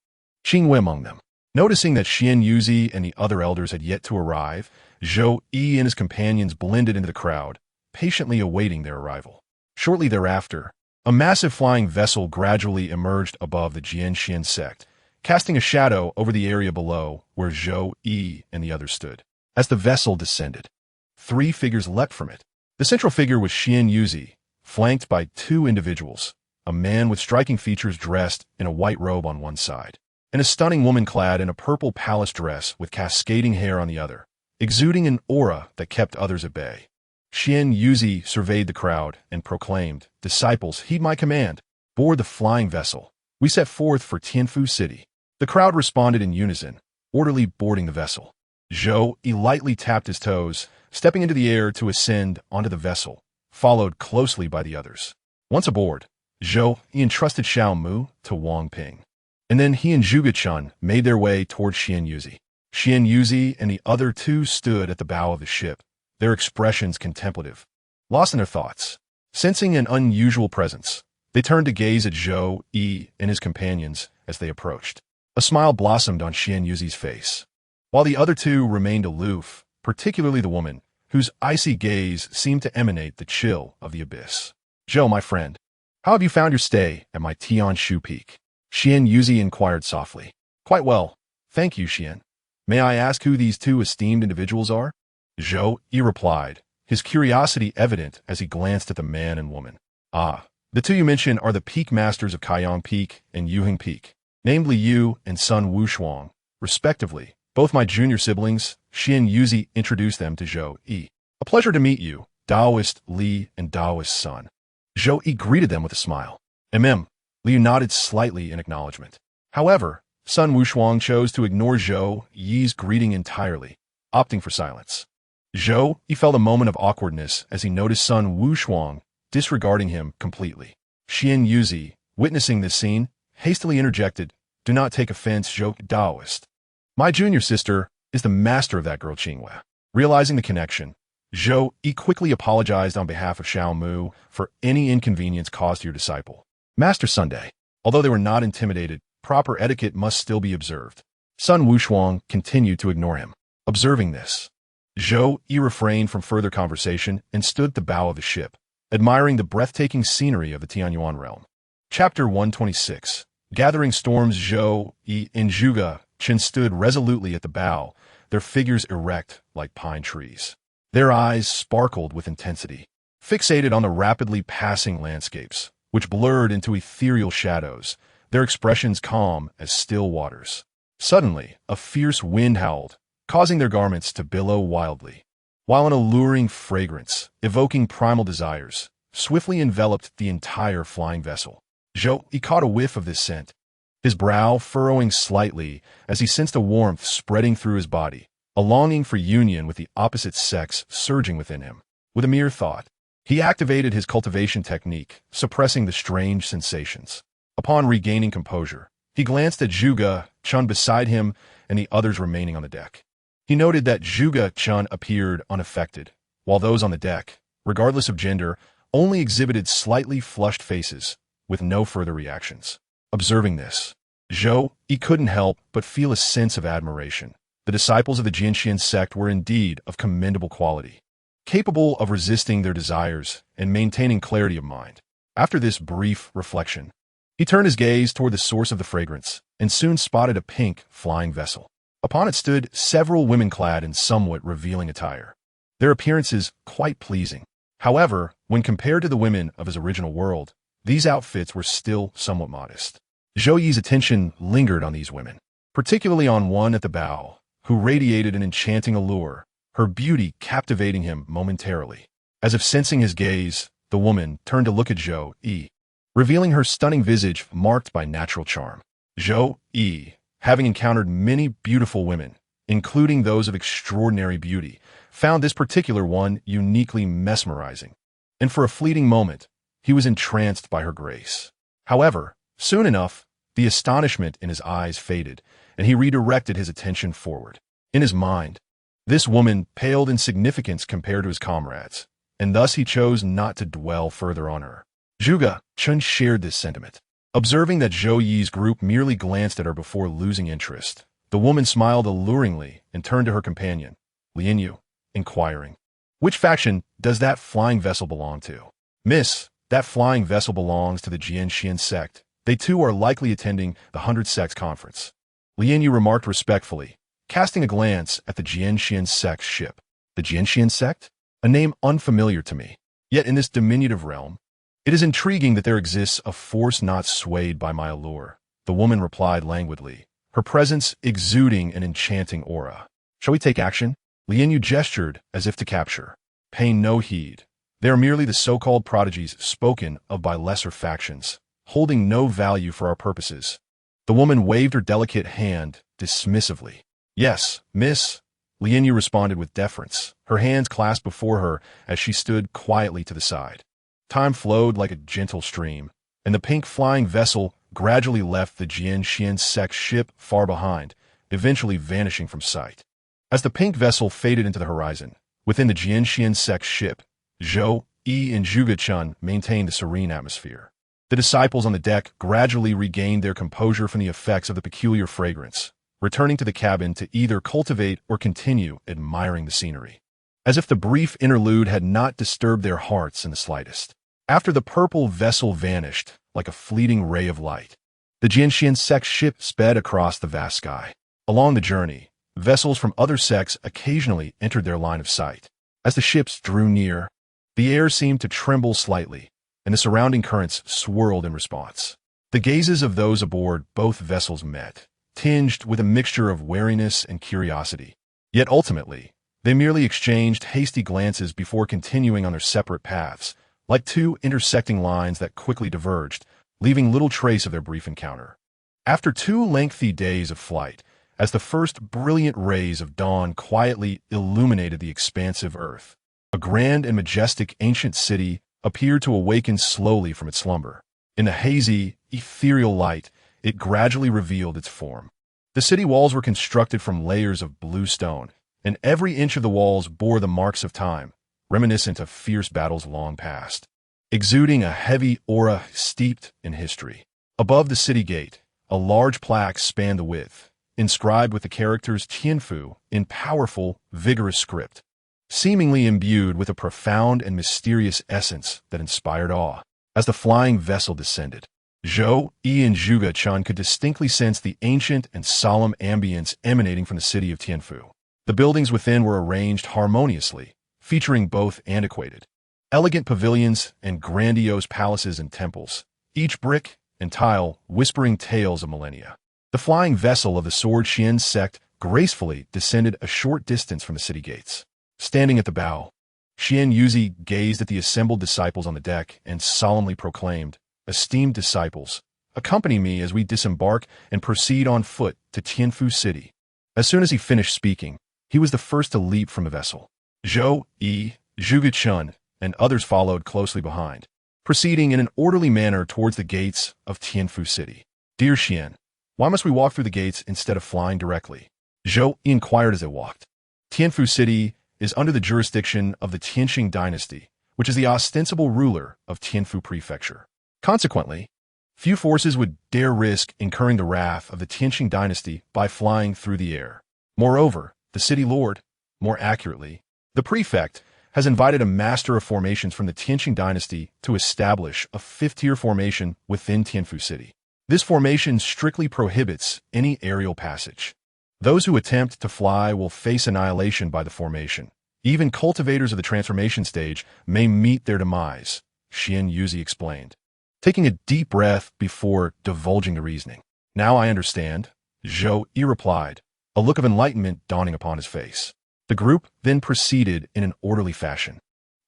Qingwei among them. Noticing that Xian Yuzi and the other elders had yet to arrive, Zhou Yi and his companions blended into the crowd, patiently awaiting their arrival. Shortly thereafter, a massive flying vessel gradually emerged above the Jianxian sect, casting a shadow over the area below where Zhou Yi and the others stood. As the vessel descended, 3 figures leapt from it. The central figure was Xian Yuzi, flanked by 2 individuals, a man with striking features dressed in a white robe on one side, and a stunning woman clad in a purple palace dress with cascading hair on the other, exuding an aura that kept others at bay. Xian Yuzi surveyed the crowd and proclaimed, "Disciples, heed my command. Board the flying vessel. We set forth for Tianfu City." The crowd responded in unison, orderly boarding the vessel. Zhou Yi lightly tapped his toes, stepping into the air to ascend onto the vessel, followed closely by the others. Once aboard, Zhou Yi entrusted Xiao Mu to Wang Ping. And then he and Zhuge Chun made their way toward Xian Yuzi. Xian Yuzi and the other 2 stood at the bow of the ship, their expressions contemplative, lost in their thoughts. Sensing an unusual presence, they turned to gaze at Zhou Yi and his companions as they approached. A smile blossomed on Xian Yuzi's face, while the other 2 remained aloof, particularly the woman, whose icy gaze seemed to emanate the chill of the abyss. "Zhou, my friend, how have you found your stay at my Tianshu Peak?" Xian Yuzi inquired softly. "Quite well, thank you, Xian. May I ask who these 2 esteemed individuals are?" Zhou Yi replied, his curiosity evident as he glanced at the man and woman. "Ah, the 2 you mentioned are the Peak Masters of Kaiyang Peak and Yuheng Peak, namely you and Sun Wushuang, respectively. Both my junior siblings." Xian Yuzi introduced them to Zhou Yi. "A pleasure to meet you, Taoist Li and Taoist Sun." Zhou Yi greeted them with a smile. Liu nodded slightly in acknowledgement. However, Sun Wushuang chose to ignore Zhou Yi's greeting entirely, opting for silence. Zhou Yi felt a moment of awkwardness as he noticed Sun Wushuang disregarding him completely. Xian Yuzi, witnessing this scene, hastily interjected, "Do not take offense, Zhou Taoist. My junior sister is the master of that girl Qingwei." Realizing the connection, Zhou Yi quickly apologized on behalf of Xiao Mu for any inconvenience caused to your disciple. "Master Sunday." Although they were not intimidated, proper etiquette must still be observed. Sun Wushuang continued to ignore him. Observing this, Zhou Yi refrained from further conversation and stood at the bow of the ship, admiring the breathtaking scenery of the Tianyuan realm. Chapter 126. Gathering storms. Zhou Yi and Zhuge Chun stood resolutely at the bow, their figures erect like pine trees. Their eyes sparkled with intensity, fixated on the rapidly passing landscapes, which blurred into ethereal shadows, their expressions calm as still waters. Suddenly, a fierce wind howled, causing their garments to billow wildly, while an alluring fragrance, evoking primal desires, swiftly enveloped the entire flying vessel. Zhou Yi caught a whiff of this scent, his brow furrowing slightly as he sensed a warmth spreading through his body, a longing for union with the opposite sex surging within him. With a mere thought, he activated his cultivation technique, suppressing the strange sensations. Upon regaining composure, he glanced at Zhuge Chun beside him and the others remaining on the deck. He noted that Zhuge Chun appeared unaffected, while those on the deck, regardless of gender, only exhibited slightly flushed faces, with no further reactions. Observing this, Zhou Yi couldn't help but feel a sense of admiration. The disciples of the Jianxian sect were indeed of commendable quality, capable of resisting their desires and maintaining clarity of mind. After this brief reflection, he turned his gaze toward the source of the fragrance and soon spotted a pink flying vessel. Upon it stood several women clad in somewhat revealing attire, their appearances quite pleasing. However, when compared to the women of his original world, these outfits were still somewhat modest. Zhou Yi's attention lingered on these women. particularly on one at the bow, who radiated an enchanting allure, her beauty captivating him momentarily. As if sensing his gaze, the woman turned to look at Zhou Yi, revealing her stunning visage marked by natural charm. Zhou Yi, having encountered many beautiful women, including those of extraordinary beauty, found this particular one uniquely mesmerizing, and for a fleeting moment, he was entranced by her grace. However, soon enough, the astonishment in his eyes faded, and he redirected his attention forward. In his mind, this woman paled in significance compared to his comrades, and thus he chose not to dwell further on her. Zhuge Chun shared this sentiment. Observing that Zhou Yi's group merely glanced at her before losing interest, the woman smiled alluringly and turned to her companion, Lian Yu, inquiring, "Which faction does that flying vessel belong to?" "Miss, that flying vessel belongs to the Jianxian sect. They too are likely attending the 100 Sects conference," Lian Yu remarked respectfully, casting a glance at the Jianxian sect's ship. The Jianxian sect? A name unfamiliar to me. Yet in this diminutive realm, it is intriguing that there exists a force not swayed by my allure, the woman replied languidly, her presence exuding an enchanting aura. "Shall we take action?" Lian Yu gestured as if to capture. Paying no heed. They are merely the so-called prodigies spoken of by lesser factions, holding no value for our purposes. The woman waved her delicate hand dismissively. "Yes, miss," Lian Yu responded with deference, her hands clasped before her as she stood quietly to the side. Time flowed like a gentle stream, and the pink flying vessel gradually left the Jianxian sect ship far behind, eventually vanishing from sight. As the pink vessel faded into the horizon, within the Jianxian sect ship, Zhou Yi and Zhuge Chun maintained a serene atmosphere. The disciples on the deck gradually regained their composure from the effects of the peculiar fragrance, returning to the cabin to either cultivate or continue admiring the scenery, as if the brief interlude had not disturbed their hearts in the slightest. After the purple vessel vanished, like a fleeting ray of light, the Jianxian sect ship sped across the vast sky. Along the journey, vessels from other sects occasionally entered their line of sight. As the ships drew near, the air seemed to tremble slightly, and the surrounding currents swirled in response. The gazes of those aboard both vessels met, tinged with a mixture of wariness and curiosity. Yet ultimately, they merely exchanged hasty glances before continuing on their separate paths, like two intersecting lines that quickly diverged, leaving little trace of their brief encounter. After 2 lengthy days of flight, as the first brilliant rays of dawn quietly illuminated the expansive earth, a grand and majestic ancient city appeared to awaken slowly from its slumber. In the hazy, ethereal light, it gradually revealed its form. The city walls were constructed from layers of blue stone, and every inch of the walls bore the marks of time, reminiscent of fierce battles long past, exuding a heavy aura steeped in history. Above the city gate, a large plaque spanned the width, inscribed with the characters Tianfu in powerful, vigorous script, seemingly imbued with a profound and mysterious essence that inspired awe. As the flying vessel descended, Zhou Yi and Zhuge Chun could distinctly sense the ancient and solemn ambience emanating from the city of Tianfu. The buildings within were arranged harmoniously, featuring both antiquated, elegant pavilions and grandiose palaces and temples, each brick and tile whispering tales of millennia. The flying vessel of the Sword Xian sect gracefully descended a short distance from the city gates. Standing at the bow, Xian Yuzi gazed at the assembled disciples on the deck and solemnly proclaimed, "Esteemed disciples, accompany me as we disembark and proceed on foot to Tianfu City." As soon as he finished speaking, he was the first to leap from the vessel. Zhou Yi, Zhuge Chun, and others followed closely behind, proceeding in an orderly manner towards the gates of Tianfu City. "Dear Xian, why must we walk through the gates instead of flying directly?" Zhou Yi inquired as they walked. Tianfu City is under the jurisdiction of the Tianqing dynasty, which is the ostensible ruler of Tianfu Prefecture. Consequently, few forces would dare risk incurring the wrath of the Tianqing dynasty by flying through the air. Moreover, the city lord, more accurately, the prefect, has invited a master of formations from the Tianqing dynasty to establish a 5th-tier formation within Tianfu City. This formation strictly prohibits any aerial passage. Those who attempt to fly will face annihilation by the formation. Even cultivators of the transformation stage may meet their demise, Xian Yuzi explained, taking a deep breath before divulging the reasoning. "Now I understand," Zhou Yi replied, a look of enlightenment dawning upon his face. The group then proceeded in an orderly fashion,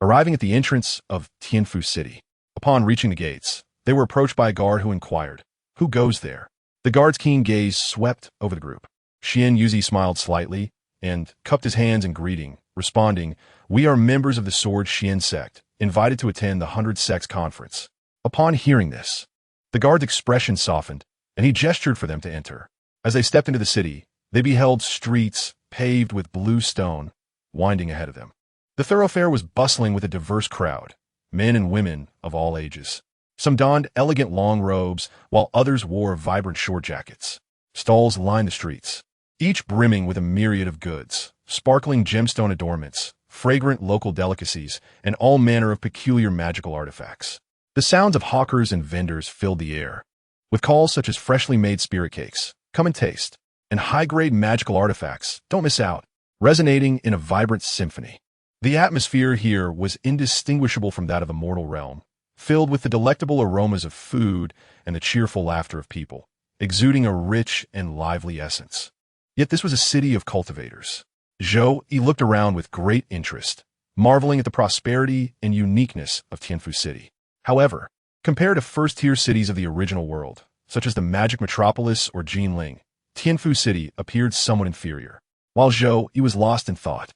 arriving at the entrance of Tianfu City. Upon reaching the gates, they were approached by a guard who inquired, "Who goes there?" The guard's keen gaze swept over the group. Xian Yuzi smiled slightly and cupped his hands in greeting, responding, "We are members of the Sword Xian sect, invited to attend the 100 Sects Conference." Upon hearing this, the guard's expression softened, and he gestured for them to enter. As they stepped into the city, they beheld streets paved with blue stone winding ahead of them. The thoroughfare was bustling with a diverse crowd, men and women of all ages. Some donned elegant long robes, while others wore vibrant short jackets. Stalls lined the streets, each brimming with a myriad of goods, sparkling gemstone adornments, fragrant local delicacies, and all manner of peculiar magical artifacts. The sounds of hawkers and vendors filled the air, with calls such as freshly made spirit cakes, "Come and taste," and high-grade magical artifacts, "Don't miss out," resonating in a vibrant symphony. The atmosphere here was indistinguishable from that of the mortal realm, filled with the delectable aromas of food and the cheerful laughter of people, exuding a rich and lively essence. Yet this was a city of cultivators. Zhou Yi looked around with great interest, marveling at the prosperity and uniqueness of Tianfu City. However, compared to first-tier cities of the original world, such as the Magic Metropolis or Jinling, Tianfu City appeared somewhat inferior. While Zhou Yi was lost in thought,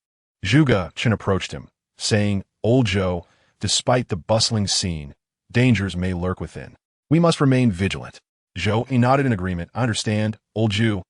Zhuge Chen approached him, saying, "Old Zhou, despite the bustling scene, dangers may lurk within. We must remain vigilant." Zhou Yi nodded in agreement. "I understand, old Zhu,"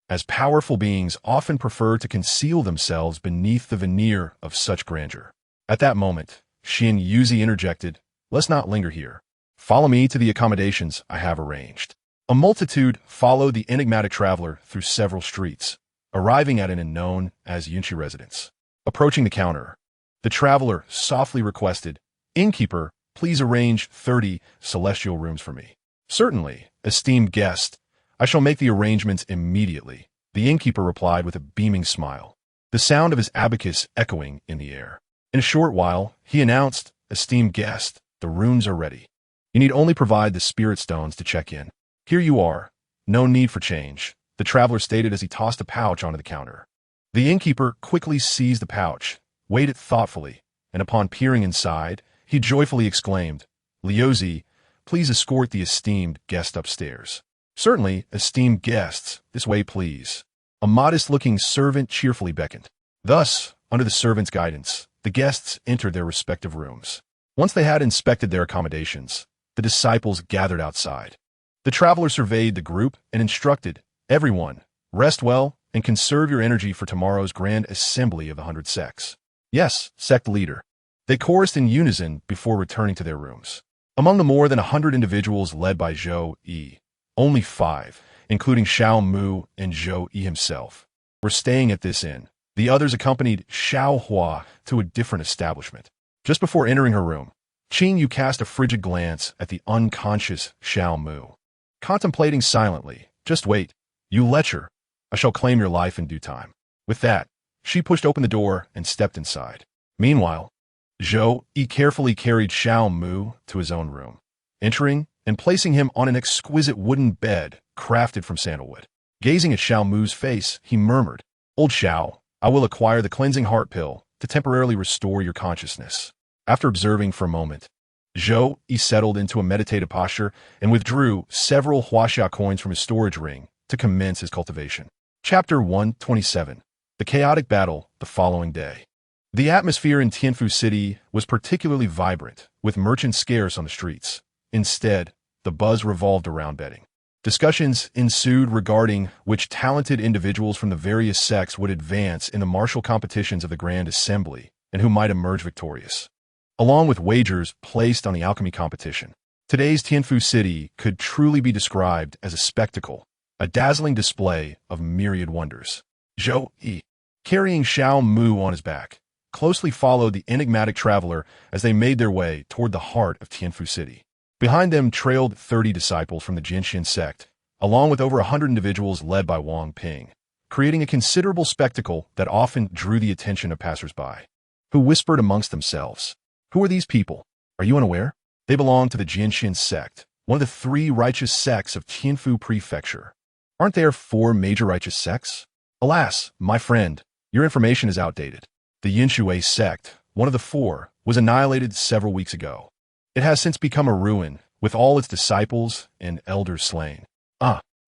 as powerful beings often prefer to conceal themselves beneath the veneer of such grandeur. At that moment, Xian Yuzi interjected, "Let's not linger here. Follow me to the accommodations I have arranged." A multitude followed the enigmatic traveler through several streets, arriving at an inn known as Yunchi residence. Approaching the counter, the traveler softly requested, "Innkeeper, please arrange 30 celestial rooms for me." "Certainly, esteemed guest. I shall make the arrangements immediately," the innkeeper replied with a beaming smile, the sound of his abacus echoing in the air. In a short while, he announced, "Esteemed guest, the rooms are ready. You need only provide the spirit stones to check in. Here you are. No need for change," the traveler stated as he tossed a pouch onto the counter. The innkeeper quickly seized the pouch, weighed it thoughtfully, and upon peering inside, he joyfully exclaimed, "Liuzi, please escort the esteemed guest upstairs." "Certainly, esteemed guests, this way please." A modest-looking servant cheerfully beckoned. Thus, under the servant's guidance, the guests entered their respective rooms. Once they had inspected their accommodations, the disciples gathered outside. The traveler surveyed the group and instructed, "Everyone, rest well and conserve your energy for tomorrow's grand assembly of the 100 sects." "Yes, sect leader." They chorused in unison before returning to their rooms. Among the more than 100 individuals led by Zhou Yi, only 5, including Xiao Mu and Zhou Yi himself, were staying at this inn. The others accompanied Xiao Hua to a different establishment. Just before entering her room, Qing Yu cast a frigid glance at the unconscious Xiao Mu, contemplating silently, "Just wait, you lecher. I shall claim your life in due time." With that, she pushed open the door and stepped inside. Meanwhile, Zhou Yi carefully carried Xiao Mu to his own room, entering and placing him on an exquisite wooden bed crafted from sandalwood. Gazing at Xiao Mu's face, he murmured, "Old Xiao, I will acquire the cleansing heart pill to temporarily restore your consciousness." After observing for a moment, Zhou Yi settled into a meditative posture and withdrew several huaxia coins from his storage ring to commence his cultivation. Chapter 127. The Chaotic Battle the Following Day. The atmosphere in Tianfu City was particularly vibrant, with merchants scarce on the streets. Instead, the buzz revolved around betting. Discussions ensued regarding which talented individuals from the various sects would advance in the martial competitions of the Grand Assembly and who might emerge victorious, along with wagers placed on the alchemy competition. Today's Tianfu City could truly be described as a spectacle, a dazzling display of myriad wonders. Zhou Yi, carrying Xiao Mu on his back, closely followed the enigmatic traveler as they made their way toward the heart of Tianfu City. Behind them trailed 30 disciples from the Jinshin sect, along with over 100 individuals led by Wang Ping, creating a considerable spectacle that often drew the attention of passersby, who whispered amongst themselves, "Who are these people? Are you unaware? They belong to the Jinshin sect, one of the 3 righteous sects of Tianfu Prefecture." Aren't there 4 major righteous sects? Alas, my friend, your information is outdated. The Yinshui sect, one of the 4, was annihilated several weeks ago. It has since become a ruin, with all its disciples and elders slain.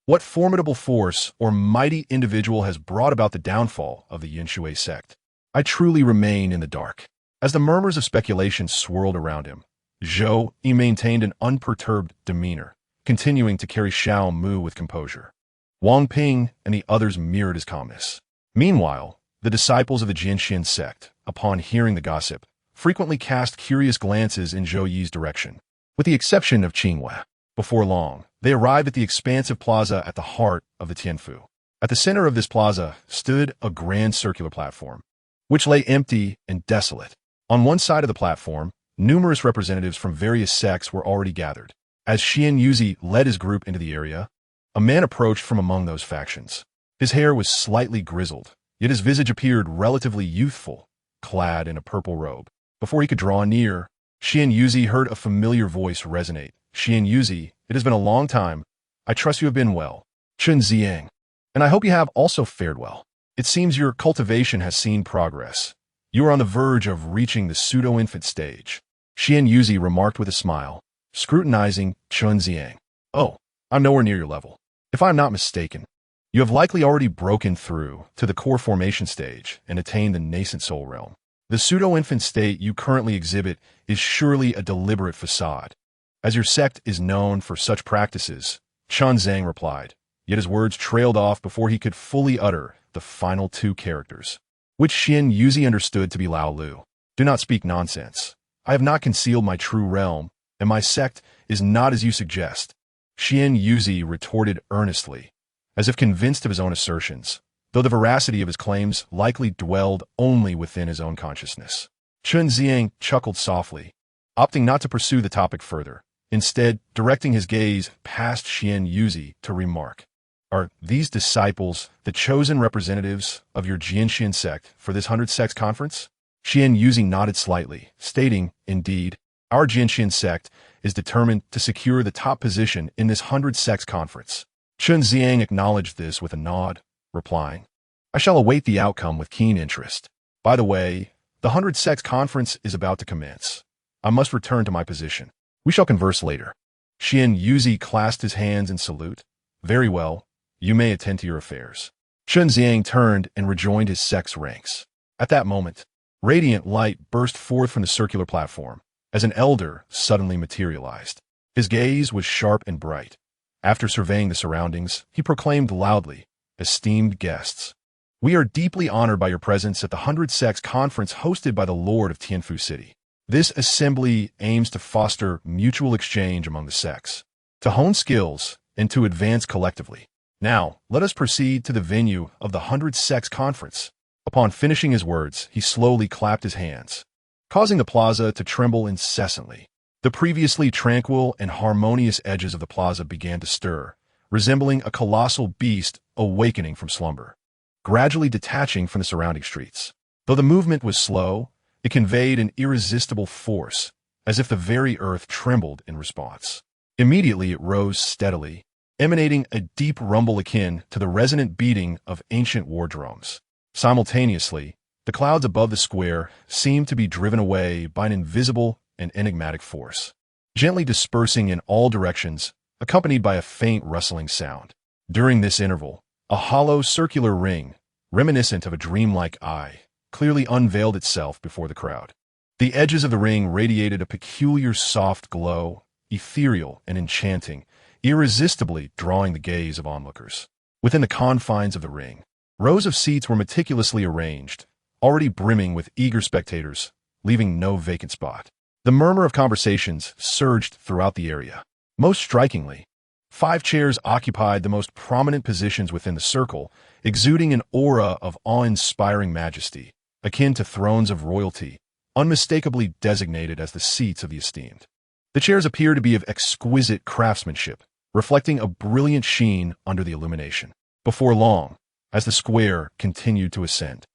What formidable force or mighty individual has brought about the downfall of the Yinshui sect? I truly remain in the dark. As the murmurs of speculation swirled around him, Zhou Yi maintained an unperturbed demeanor, continuing to carry Xiao Mu with composure. Wang Ping and the others mirrored his calmness. Meanwhile, the disciples of the Jianxian sect, upon hearing the gossip, frequently cast curious glances in Zhou Yi's direction. With the exception of Qinghua, before long, they arrived at the expansive plaza at the heart of the Tianfu. At the center of this plaza stood a grand circular platform, which lay empty and desolate. On one side of the platform, numerous representatives from various sects were already gathered. As Xian Yuzi led his group into the area, a man approached from among those factions. His hair was slightly grizzled, yet his visage appeared relatively youthful, clad in a purple robe. Before he could draw near, Xian Yuzi heard a familiar voice resonate. Xian Yuzi, it has been a long time. I trust you have been well. Chun Ziang. And I hope you have also fared well. It seems your cultivation has seen progress. You are on the verge of reaching the pseudo-infant stage. Xian Yuzi remarked with a smile, scrutinizing Chun Ziang. Oh, I'm nowhere near your level. If I'm not mistaken, you have likely already broken through to the core formation stage and attained the nascent soul realm. The pseudo-infant state you currently exhibit is surely a deliberate facade. As your sect is known for such practices, Chun Zhang replied, yet his words trailed off before he could fully utter the final 2 characters, which Xian Yuzi understood to be Lao Lu. Do not speak nonsense. I have not concealed my true realm, and my sect is not as you suggest. Xian Yuzi retorted earnestly, as if convinced of his own assertions, though the veracity of his claims likely dwelled only within his own consciousness. Chun Ziang chuckled softly, opting not to pursue the topic further, instead directing his gaze past Xian Yuzi to remark, are these disciples the chosen representatives of your Jianxian sect for this 100 Sects conference? Xian Yuzi nodded slightly, stating, indeed, our Jianxian sect is determined to secure the top position in this 100 Sects conference. Chun Ziang acknowledged this with a nod, replying, I shall await the outcome with keen interest. By the way, the 100 Sects conference is about to commence. I must return to my position. We shall converse later. Xian Yuzi clasped his hands in salute. Very well, you may attend to your affairs. Chun Ziang turned and rejoined his sect's ranks. At that moment, radiant light burst forth from the circular platform, as an elder suddenly materialized. His gaze was sharp and bright. After surveying the surroundings, he proclaimed loudly, esteemed guests, we are deeply honored by your presence at the 100 Sects conference hosted by the Lord of Tianfu City. This assembly aims to foster mutual exchange among the sects, to hone skills, and to advance collectively. Now, let us proceed to the venue of the 100 Sects conference. Upon finishing his words, he slowly clapped his hands, causing the plaza to tremble incessantly. The previously tranquil and harmonious edges of the plaza began to stir, resembling a colossal beast awakening from slumber, gradually detaching from the surrounding streets. Though the movement was slow, it conveyed an irresistible force, as if the very earth trembled in response. Immediately it rose steadily, emanating a deep rumble akin to the resonant beating of ancient war drums. Simultaneously, the clouds above the square seemed to be driven away by an invisible and enigmatic force, gently dispersing in all directions, accompanied by a faint rustling sound. During this interval, a hollow circular ring, reminiscent of a dreamlike eye, clearly unveiled itself before the crowd. The edges of the ring radiated a peculiar soft glow, ethereal and enchanting, irresistibly drawing the gaze of onlookers. Within the confines of the ring, rows of seats were meticulously arranged, already brimming with eager spectators, leaving no vacant spot. The murmur of conversations surged throughout the area. Most strikingly, 5 chairs occupied the most prominent positions within the circle, exuding an aura of awe-inspiring majesty, akin to thrones of royalty, unmistakably designated as the seats of the esteemed. The chairs appear to be of exquisite craftsmanship, reflecting a brilliant sheen under the illumination. Before long, as the square continued to ascend,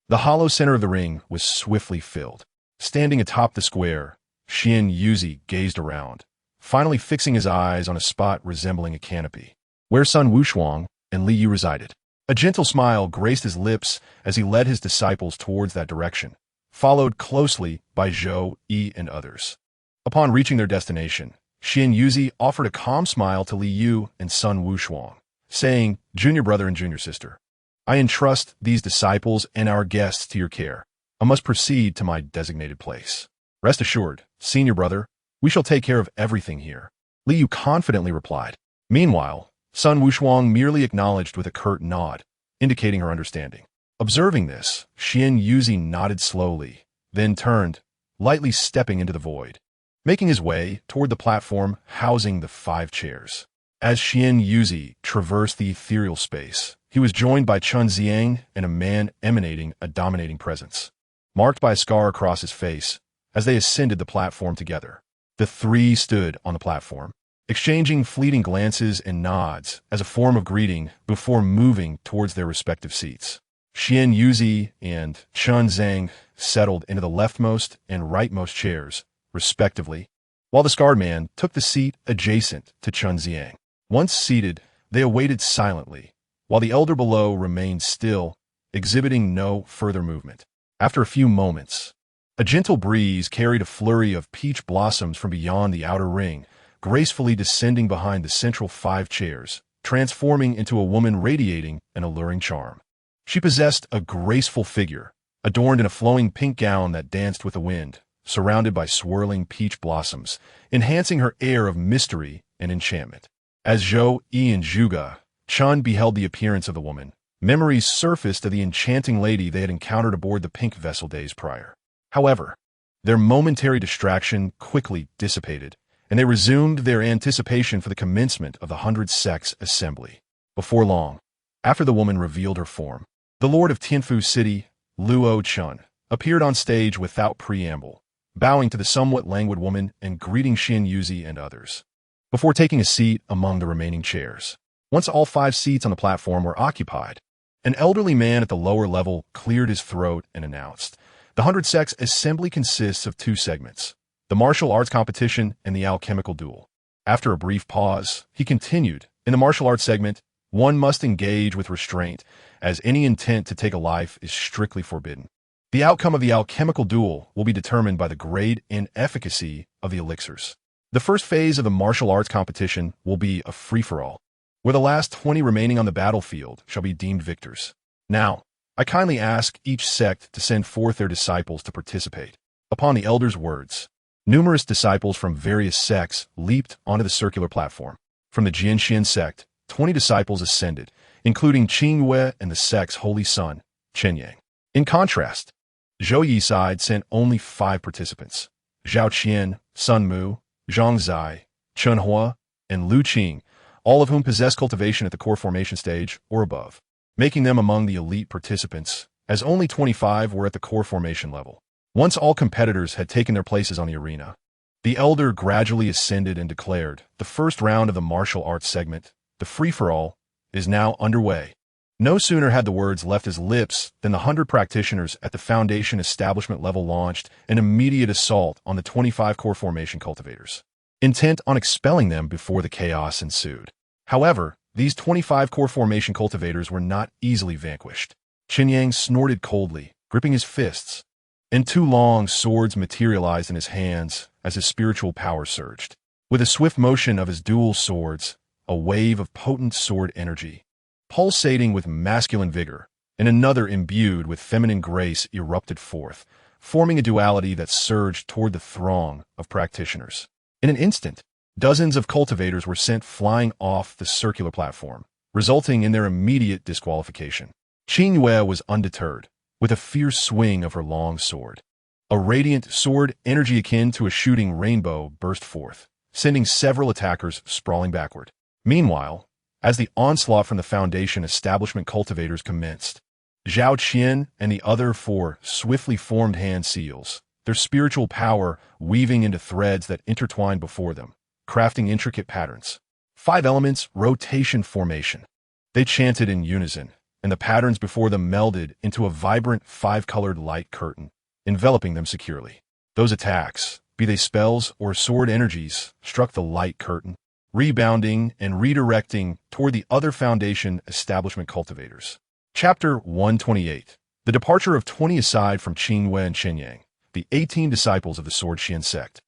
the hollow center of the ring was swiftly filled. Standing atop the square, Xian Yuzi gazed around, finally fixing his eyes on a spot resembling a canopy. Where Sun Wushuang, and Li Yu resided. A gentle smile graced his lips as he led his disciples towards that direction, followed closely by Zhou Yi and others. Upon reaching their destination, Xian Yuzi offered a calm smile to Li Yu and Sun Wushuang, saying, "Junior brother and junior sister, I entrust these disciples and our guests to your care. I must proceed to my designated place. Rest assured, senior brother, we shall take care of everything here," Li Yu confidently replied. Meanwhile, Sun Wushuang merely acknowledged with a curt nod, indicating her understanding. Observing this, Xian Yuzi nodded slowly, then turned, lightly stepping into the void, making his way toward the platform housing the 5 chairs. As Xian Yuzi traversed the ethereal space, he was joined by Chun Ziang and a man emanating a dominating presence, marked by a scar across his face. As they ascended the platform together, the 3 stood on the platform, exchanging fleeting glances and nods as a form of greeting before moving towards their respective seats. Xian Yuzi and Chun Zhang settled into the leftmost and rightmost chairs, respectively, while the scarred man took the seat adjacent to Chun Ziang. Once seated, they awaited silently, while the elder below remained still, exhibiting no further movement. After a few moments, a gentle breeze carried a flurry of peach blossoms from beyond the outer ring, gracefully descending behind the central 5 chairs, transforming into a woman radiating an alluring charm. She possessed a graceful figure, adorned in a flowing pink gown that danced with the wind, surrounded by swirling peach blossoms, enhancing her air of mystery and enchantment. As Zhou Yi and Zhuge Chun beheld the appearance of the woman, memories surfaced of the enchanting lady they had encountered aboard the pink vessel days prior. However, their momentary distraction quickly dissipated, and they resumed their anticipation for the commencement of the 100 Sects assembly. Before long, after the woman revealed her form, the Lord of Tianfu City, Luo Chun, appeared on stage without preamble, bowing to the somewhat languid woman and greeting Xian Yuzi and others, before taking a seat among the remaining chairs. Once all 5 seats on the platform were occupied, an elderly man at the lower level cleared his throat and announced, "The 100 Sects assembly consists of 2 segments, the martial arts competition and the alchemical duel." After a brief pause, he continued, "In the martial arts segment, one must engage with restraint, as any intent to take a life is strictly forbidden. The outcome of the alchemical duel will be determined by the grade and efficacy of the elixirs. The first phase of the martial arts competition will be a free-for-all, where the last 20 remaining on the battlefield shall be deemed victors. Now, I kindly ask each sect to send forth their disciples to participate." Upon the elder's words, numerous disciples from various sects leaped onto the circular platform. From the Jianxian sect, 20 disciples ascended, including Qing Yue and the sect's holy son, Chen Yang. In contrast, Zhou Yi's side sent only 5 participants: Zhao Qian, Sun Mu, Zhang Zai, Chen Hua, and Lu Qing, all of whom possess cultivation at the core formation stage or above, making them among the elite participants, as only 25 were at the core formation level. Once all competitors had taken their places on the arena, the elder gradually ascended and declared, "The first round of the martial arts segment, the free-for-all, is now underway." No sooner had the words left his lips than the 100 practitioners at the Foundation establishment level launched an immediate assault on the 25 core formation cultivators, intent on expelling them before the chaos ensued. However, these 25 core formation cultivators were not easily vanquished. Chen Yang snorted coldly, gripping his fists, and 2 long swords materialized in his hands as his spiritual power surged. With a swift motion of his dual swords, a wave of potent sword energy, pulsating with masculine vigor, and another imbued with feminine grace erupted forth, forming a duality that surged toward the throng of practitioners. In an instant, dozens of cultivators were sent flying off the circular platform, resulting in their immediate disqualification. Qing Yue was undeterred, with a fierce swing of her long sword. A radiant sword energy akin to a shooting rainbow burst forth, sending several attackers sprawling backward. Meanwhile, as the onslaught from the Foundation establishment cultivators commenced, Zhao Qian and the other 4 swiftly formed hand seals, their spiritual power weaving into threads that intertwined before them, crafting intricate patterns. 5 elements, rotation, formation. They chanted in unison, and the patterns before them melded into a vibrant 5-colored light curtain, enveloping them securely. Those attacks, be they spells or sword energies, struck the light curtain, rebounding and redirecting toward the other Foundation establishment cultivators. Chapter 128. The departure of 20 aside from Qingyue and Qinyang, the 18 disciples of the Sword Qian sect,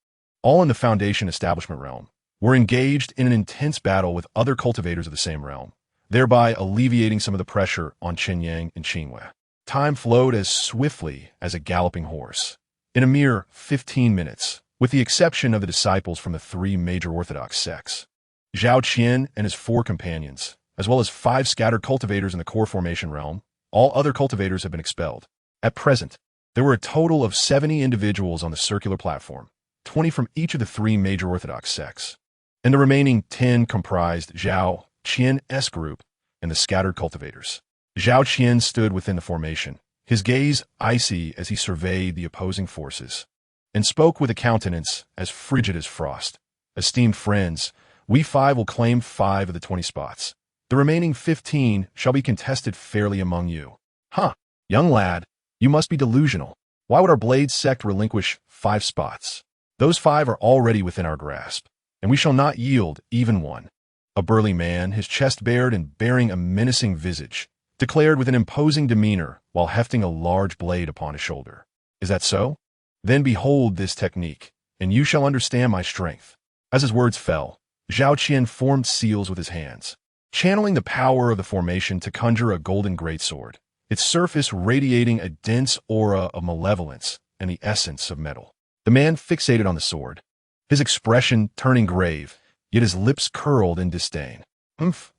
all in the Foundation establishment realm, were engaged in an intense battle with other cultivators of the same realm, thereby alleviating some of the pressure on Qinyang and Qingyue. Time flowed as swiftly as a galloping horse. In a mere 15 minutes, with the exception of the disciples from the three major orthodox sects, Zhao Qian and his 4 companions, as well as 5 scattered cultivators in the core formation realm, all other cultivators have been expelled. At present, there were a total of 70 individuals on the circular platform, 20 from each of the 3 major orthodox sects, and the remaining 10 comprised Zhao Qian's group and the scattered cultivators. Zhao Qian stood within the formation, his gaze icy as he surveyed the opposing forces, and spoke with a countenance as frigid as frost. Esteemed friends, we 5 will claim 5 of the 20 spots. The remaining 15 shall be contested fairly among you. Huh, young lad, you must be delusional. Why would our Blade sect relinquish 5 spots? Those 5 are already within our grasp, and we shall not yield even one. A burly man, his chest bared and bearing a menacing visage, declared with an imposing demeanor while hefting a large blade upon his shoulder. Is that so? Then behold this technique, and you shall understand my strength. As his words fell, Zhao Qian formed seals with his hands, channeling the power of the formation to conjure a golden greatsword, its surface radiating a dense aura of malevolence and the essence of metal. The man fixated on the sword, his expression turning grave, yet his lips curled in disdain.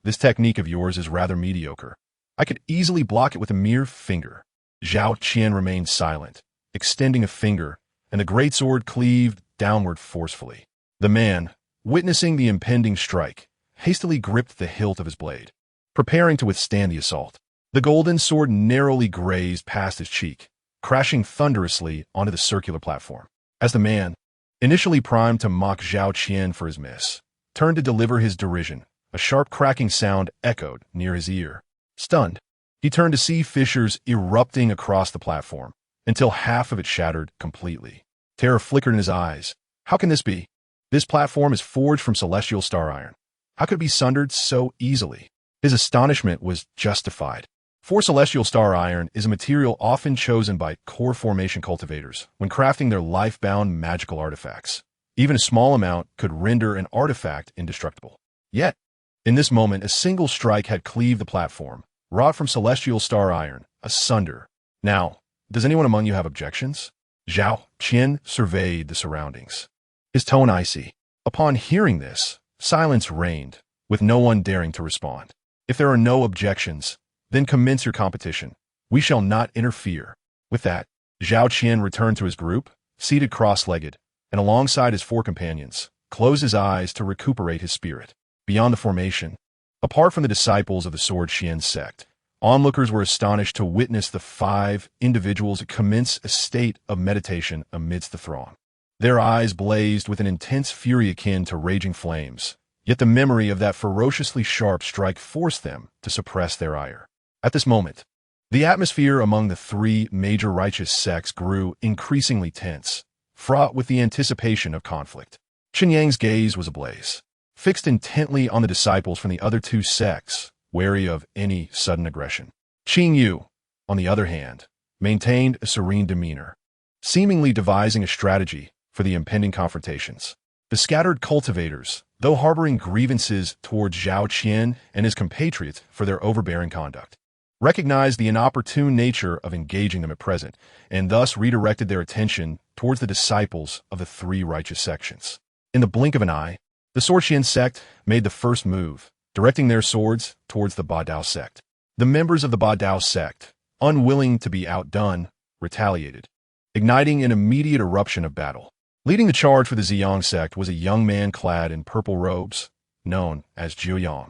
This technique of yours is rather mediocre. I could easily block it with a mere finger. Zhao Qian remained silent, extending a finger, and the greatsword cleaved downward forcefully. The man, witnessing the impending strike, hastily gripped the hilt of his blade, preparing to withstand the assault. The golden sword narrowly grazed past his cheek, crashing thunderously onto the circular platform. As the man, initially primed to mock Zhao Qian for his miss, turned to deliver his derision, a sharp cracking sound echoed near his ear. Stunned, he turned to see fissures erupting across the platform, until half of it shattered completely. Terror flickered in his eyes. How can this be? This platform is forged from celestial star iron. How could it be sundered so easily? His astonishment was justified. For celestial star iron is a material often chosen by core formation cultivators when crafting their life-bound magical artifacts. Even a small amount could render an artifact indestructible. Yet, in this moment, a single strike had cleaved the platform, wrought from celestial star iron, asunder. Now, does anyone among you have objections? Zhao Qian surveyed the surroundings, his tone icy. Upon hearing this, silence reigned, with no one daring to respond. If there are no objections, then commence your competition. We shall not interfere. With that, Zhao Qian returned to his group, seated cross-legged, and alongside his 4 companions, closed his eyes to recuperate his spirit. Beyond the formation, apart from the disciples of the Sword Qian sect, onlookers were astonished to witness the 5 individuals commence a state of meditation amidst the throng. Their eyes blazed with an intense fury akin to raging flames, yet the memory of that ferociously sharp strike forced them to suppress their ire. At this moment, the atmosphere among the 3 major righteous sects grew increasingly tense, fraught with the anticipation of conflict. Qinyang's gaze was ablaze, fixed intently on the disciples from the other 2 sects, wary of any sudden aggression. Qingyu, on the other hand, maintained a serene demeanor, seemingly devising a strategy for the impending confrontations. The scattered cultivators, though harboring grievances towards Zhao Qian and his compatriots for their overbearing conduct, recognized the inopportune nature of engaging them at present, and thus redirected their attention towards the disciples of the 3 righteous sections. In the blink of an eye, the Sword Qian sect made the first move, directing their swords towards the Ba Dao sect. The members of the Ba Dao sect, unwilling to be outdone, retaliated, igniting an immediate eruption of battle. Leading the charge for the Ziyang sect was a young man clad in purple robes, known as Jiuyang,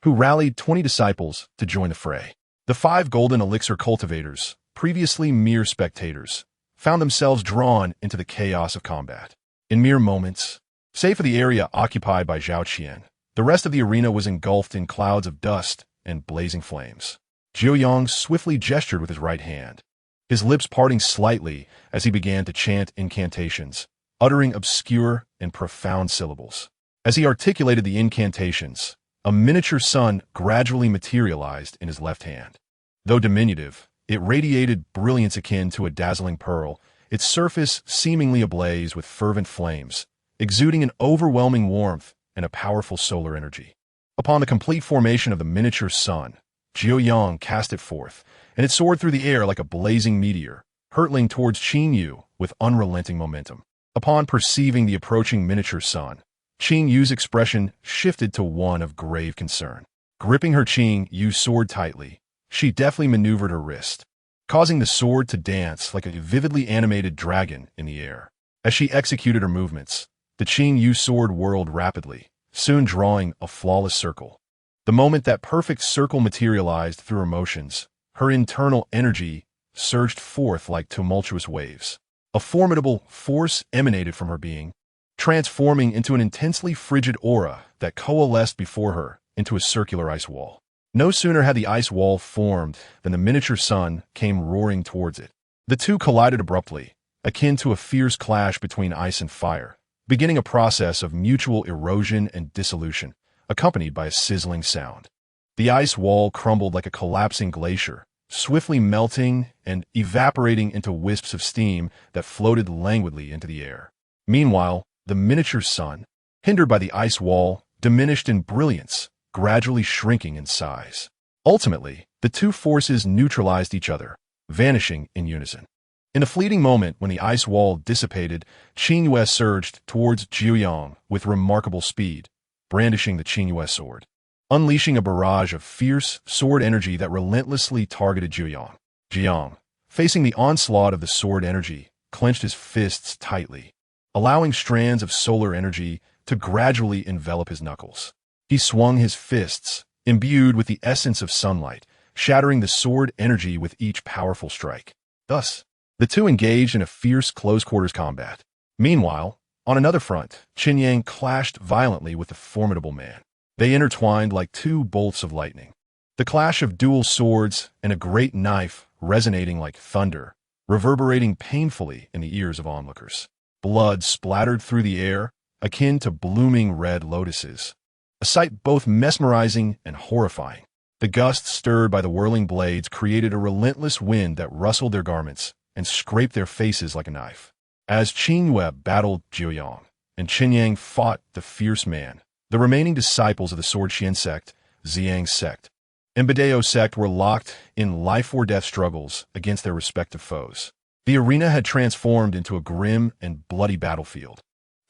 who rallied 20 disciples to join the fray. The 5 golden elixir cultivators, previously mere spectators, found themselves drawn into the chaos of combat. In mere moments, save for the area occupied by Zhao Qian, the rest of the arena was engulfed in clouds of dust and blazing flames. Jiuyang swiftly gestured with his right hand, his lips parting slightly as he began to chant incantations, uttering obscure and profound syllables. As he articulated the incantations, a miniature sun gradually materialized in his left hand. Though diminutive, it radiated brilliance akin to a dazzling pearl, its surface seemingly ablaze with fervent flames, exuding an overwhelming warmth and a powerful solar energy. Upon the complete formation of the miniature sun, Jiu Yang cast it forth, and it soared through the air like a blazing meteor, hurtling towards Qin Yu with unrelenting momentum. Upon perceiving the approaching miniature sun, Qin Yu's expression shifted to one of grave concern. Gripping her Qin Yu's sword tightly, she deftly maneuvered her wrist, causing the sword to dance like a vividly animated dragon in the air. As she executed her movements, the Qin Yu sword whirled rapidly, soon drawing a flawless circle. The moment that perfect circle materialized through her motions, her internal energy surged forth like tumultuous waves. A formidable force emanated from her being, transforming into an intensely frigid aura that coalesced before her into a circular ice wall. No sooner had the ice wall formed than the miniature sun came roaring towards it. The two collided abruptly, akin to a fierce clash between ice and fire, beginning a process of mutual erosion and dissolution, accompanied by a sizzling sound. The ice wall crumbled like a collapsing glacier, swiftly melting and evaporating into wisps of steam that floated languidly into the air. Meanwhile, the miniature sun, hindered by the ice wall, diminished in brilliance, gradually shrinking in size. Ultimately, the two forces neutralized each other, vanishing in unison. In the fleeting moment when the ice wall dissipated, Qin Yue surged towards Jiu Yang with remarkable speed, brandishing the Qin Yue sword, unleashing a barrage of fierce sword energy that relentlessly targeted Jiu Yang. Jiu Yang, facing the onslaught of the sword energy, clenched his fists tightly, allowing strands of solar energy to gradually envelop his knuckles. He swung his fists, imbued with the essence of sunlight, shattering the sword energy with each powerful strike. Thus, the two engaged in a fierce close-quarters combat. Meanwhile, on another front, Qin Yang clashed violently with the formidable man. They intertwined like two bolts of lightning. The clash of dual swords and a great knife resonating like thunder, reverberating painfully in the ears of onlookers. Blood splattered through the air, akin to blooming red lotuses, a sight both mesmerizing and horrifying. The gusts stirred by the whirling blades created a relentless wind that rustled their garments and scraped their faces like a knife. As Qin Yue battled Jiu Yang, and Qin Yang fought the fierce man, the remaining disciples of the Sword Qian sect, Ziyang sect, and Badao sect were locked in life-or-death struggles against their respective foes. The arena had transformed into a grim and bloody battlefield,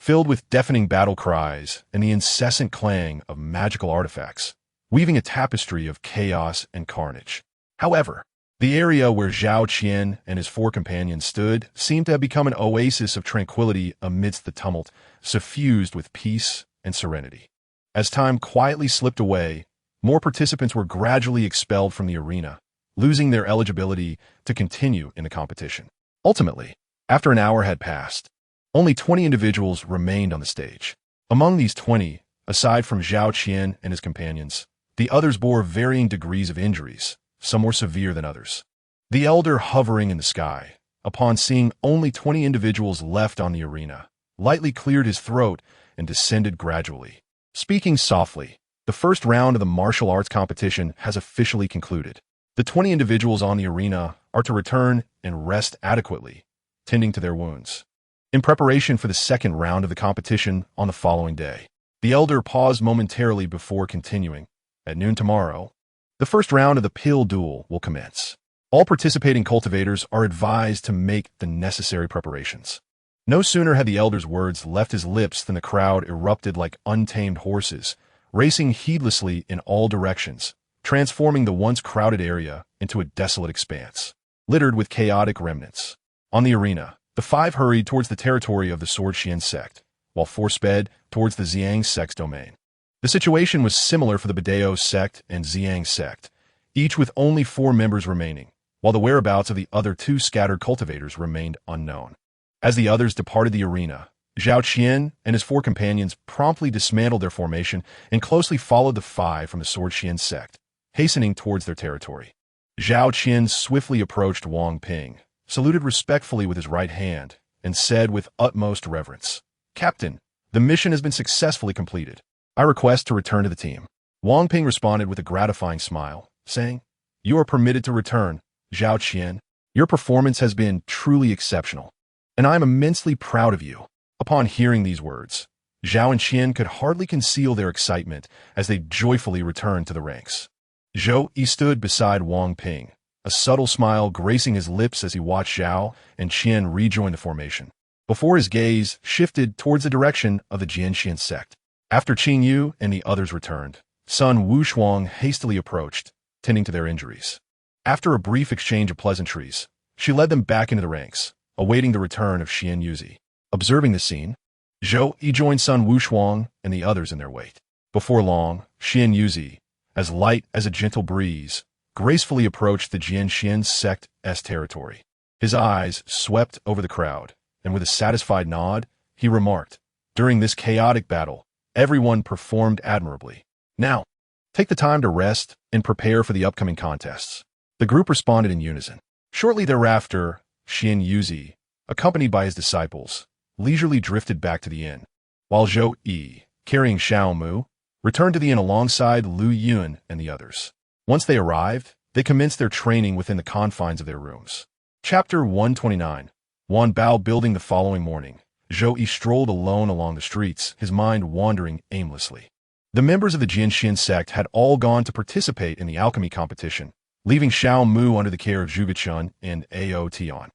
filled with deafening battle cries and the incessant clang of magical artifacts, weaving a tapestry of chaos and carnage. However, the area where Zhao Qian and his four companions stood seemed to have become an oasis of tranquility amidst the tumult, suffused with peace and serenity. As time quietly slipped away, more participants were gradually expelled from the arena, losing their eligibility to continue in the competition. Ultimately, after an hour had passed, only 20 individuals remained on the stage. Among these 20, aside from Zhao Qian and his companions, the others bore varying degrees of injuries, some more severe than others. The elder, hovering in the sky, upon seeing only 20 individuals left on the arena, lightly cleared his throat and descended gradually. Speaking softly, the first round of the martial arts competition has officially concluded. The 20 individuals on the arena are to return and rest adequately, tending to their wounds, in preparation for the second round of the competition on the following day. The elder paused momentarily before continuing. At noon tomorrow, the first round of the pill duel will commence. All participating cultivators are advised to make the necessary preparations. No sooner had the elder's words left his lips than the crowd erupted like untamed horses, racing heedlessly in all directions, transforming the once crowded area into a desolate expanse, littered with chaotic remnants. On the arena, the five hurried towards the territory of the Sword Qian sect, while four sped towards the Ziyang sect's domain. The situation was similar for the Badao sect and Ziyang sect, each with only 4 members remaining, while the whereabouts of the other 2 scattered cultivators remained unknown. As the others departed the arena, Zhao Qian and his 4 companions promptly dismantled their formation and closely followed the 5 from the Sword Qian sect, hastening towards their territory. Zhao Qian swiftly approached Wang Ping, saluted respectfully with his right hand, and said with utmost reverence, "Captain, The mission has been successfully completed. I request to return to the team. Wang Ping responded with a gratifying smile, saying, "You are permitted to return, Zhao Qian. Your performance has been truly exceptional, and I am immensely proud of you." Upon hearing these words, Zhao and Qian could hardly conceal their excitement as they joyfully returned to the ranks. Zhou Yi stood beside Wang Ping, a subtle smile gracing his lips as he watched Zhao and Qian rejoin the formation, before his gaze shifted towards the direction of the Jianxian sect. After Qing Yu and the others returned, Sun Wushuang hastily approached, tending to their injuries. After a brief exchange of pleasantries, she led them back into the ranks, awaiting the return of Xian Yuzi. Observing the scene, Zhou Yi joined Sun Wushuang and the others in their wait. Before long, Xian Yuzi, as light as a gentle breeze, gracefully approached the Jianxian sect's territory. His eyes swept over the crowd, and with a satisfied nod, he remarked, "During this chaotic battle, everyone performed admirably. Now, take the time to rest and prepare for the upcoming contests." The group responded in unison. Shortly thereafter, Xian Yuzi, accompanied by his disciples, leisurely drifted back to the inn, while Zhou Yi, carrying Xiao Mu, returned to the inn alongside Lu Yun and the others. Once they arrived, they commenced their training within the confines of their rooms. Chapter 129. Wan Bao building. The following morning, Zhou Yi strolled alone along the streets, his mind wandering aimlessly. The members of the Jianxian sect had all gone to participate in the alchemy competition, leaving Xiao Mu under the care of Zhuge Chun and Ao Tian,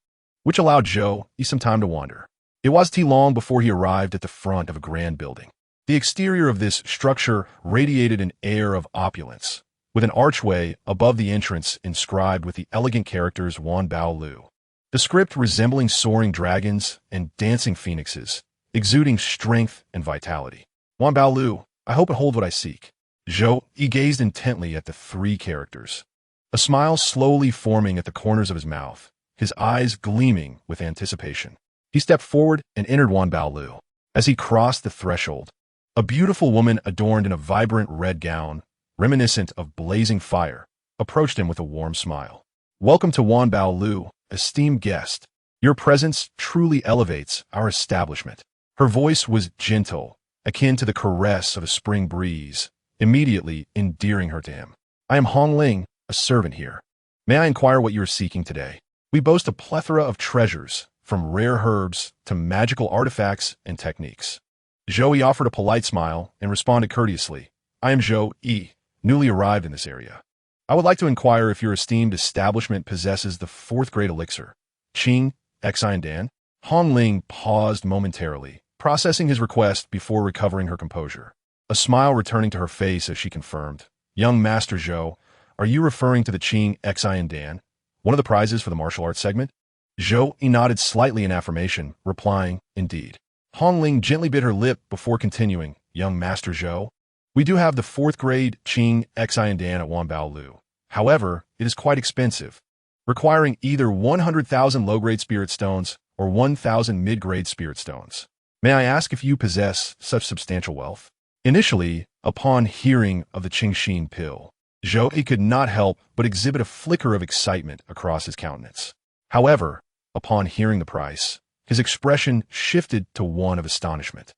which allowed Zhou Yi some time to wander. It wasn't long before he arrived at the front of a grand building. The exterior of this structure radiated an air of opulence, with an archway above the entrance inscribed with the elegant characters Wan Bao Lu. The script resembling soaring dragons and dancing phoenixes, exuding strength and vitality. "Wan Bao Lu, I hope it holds what I seek." Zhou Yi gazed intently at the three characters, a smile slowly forming at the corners of his mouth, his eyes gleaming with anticipation. He stepped forward and entered Wan Bao Lu. As he crossed the threshold, a beautiful woman adorned in a vibrant red gown, reminiscent of blazing fire, approached him with a warm smile. "Welcome to Wan Bao Lu, esteemed guest. Your presence truly elevates our establishment." Her voice was gentle, akin to the caress of a spring breeze, immediately endearing her to him. "I am Hong Ling, a servant here. May I inquire what you are seeking today? We boast a plethora of treasures, from rare herbs to magical artifacts and techniques." Zhou Yi offered a polite smile and responded courteously, "I am Zhou Yi, newly arrived in this area. I would like to inquire if your esteemed establishment possesses the fourth-grade elixir, Qing Extinguished." Hong Ling paused momentarily, processing his request before recovering her composure. A smile returning to her face as she confirmed, "Young Master Zhou, are you referring to the Qing Extinguished, one of the prizes for the martial arts segment?" Zhou Yi nodded slightly in affirmation, replying, "Indeed." Hong Ling gently bit her lip before continuing, "Young Master Zhou, we do have the fourth-grade Qing Extinguished at Wan Bao Lu. However, it is quite expensive, requiring either 100,000 low-grade spirit stones or 1,000 mid-grade spirit stones. May I ask if you possess such substantial wealth?" Initially, upon hearing of the Qingxin pill, Zhou Yi could not help but exhibit a flicker of excitement across his countenance. However, upon hearing the price, his expression shifted to one of astonishment.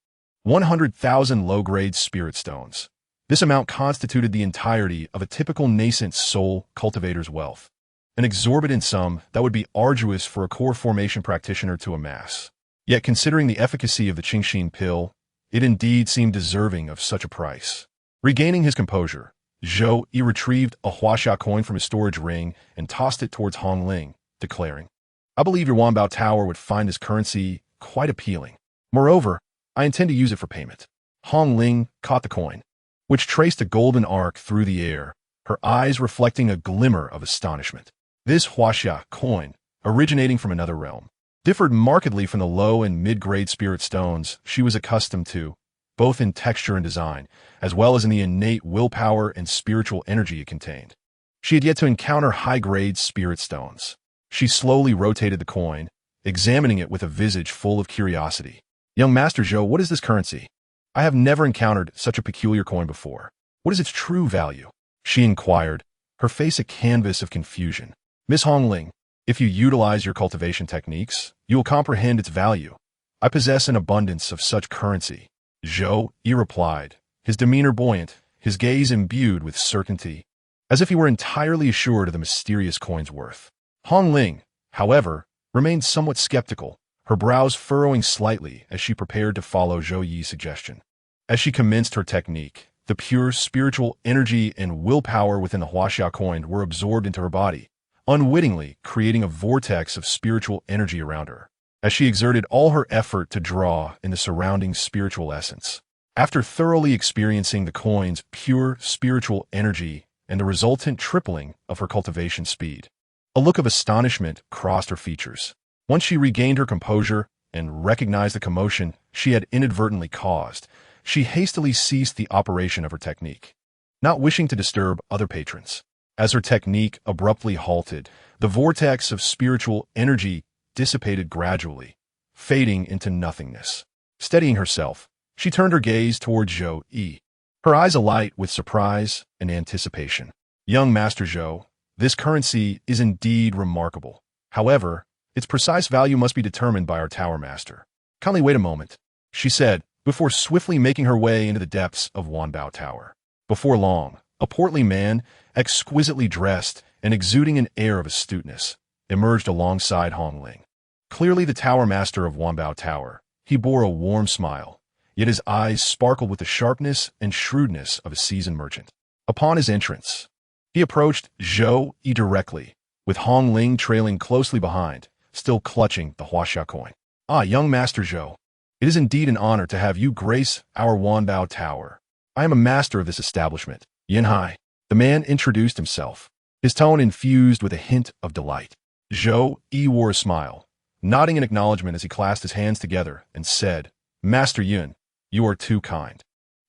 100,000 low-grade spirit stones. This amount constituted the entirety of a typical nascent soul cultivator's wealth, an exorbitant sum that would be arduous for a core formation practitioner to amass. Yet considering the efficacy of the Qingxin pill, it indeed seemed deserving of such a price. Regaining his composure, Zhou Yi retrieved a Huaxia coin from his storage ring and tossed it towards Hong Ling, declaring, "I believe your Wanbao Tower would find this currency quite appealing. Moreover, I intend to use it for payment." Hong Ling caught the coin, which traced a golden arc through the air, her eyes reflecting a glimmer of astonishment. This Huaxia coin, originating from another realm, differed markedly from the low and mid-grade spirit stones she was accustomed to, both in texture and design, as well as in the innate willpower and spiritual energy it contained. She had yet to encounter high-grade spirit stones. She slowly rotated the coin, examining it with a visage full of curiosity. "Young Master Zhou, what is this currency? I have never encountered such a peculiar coin before. What is its true value?" she inquired, her face a canvas of confusion. "Miss Hong Ling, if you utilize your cultivation techniques, you will comprehend its value. I possess an abundance of such currency, Zhou Yi replied, his demeanor buoyant, his gaze imbued with certainty, as if he were entirely assured of the mysterious coin's worth. Hong Ling, however, remained somewhat skeptical, her brows furrowing slightly as she prepared to follow Zhou Yi's suggestion. As she commenced her technique, the pure spiritual energy and willpower within the Huaxia coin were absorbed into her body, unwittingly creating a vortex of spiritual energy around her, as she exerted all her effort to draw in the surrounding spiritual essence. After thoroughly experiencing the coin's pure spiritual energy and the resultant tripling of her cultivation speed, a look of astonishment crossed her features. Once she regained her composure and recognized the commotion she had inadvertently caused, she hastily ceased the operation of her technique, not wishing to disturb other patrons. As her technique abruptly halted, the vortex of spiritual energy dissipated gradually, fading into nothingness. Steadying herself, she turned her gaze toward Zhou Yi, her eyes alight with surprise and anticipation. Young Master Zhou, this currency is indeed remarkable. However, its precise value must be determined by our Tower Master. Kindly wait a moment, she said, before swiftly making her way into the depths of Wanbao Tower. Before long, a portly man, exquisitely dressed and exuding an air of astuteness, emerged alongside Hong Ling. Clearly the Tower Master of Wanbao Tower, he bore a warm smile, yet his eyes sparkled with the sharpness and shrewdness of a seasoned merchant. Upon his entrance, he approached Zhou Yi directly, with Hong Ling trailing closely behind, still clutching the Huaxia coin. Ah, young Master Zhou, it is indeed an honor to have you grace our Wanbao Tower. I am a master of this establishment, Yinhai. The man introduced himself, his tone infused with a hint of delight. Zhou Yi wore a smile, nodding in acknowledgement as he clasped his hands together and said, Master Yun, you are too kind.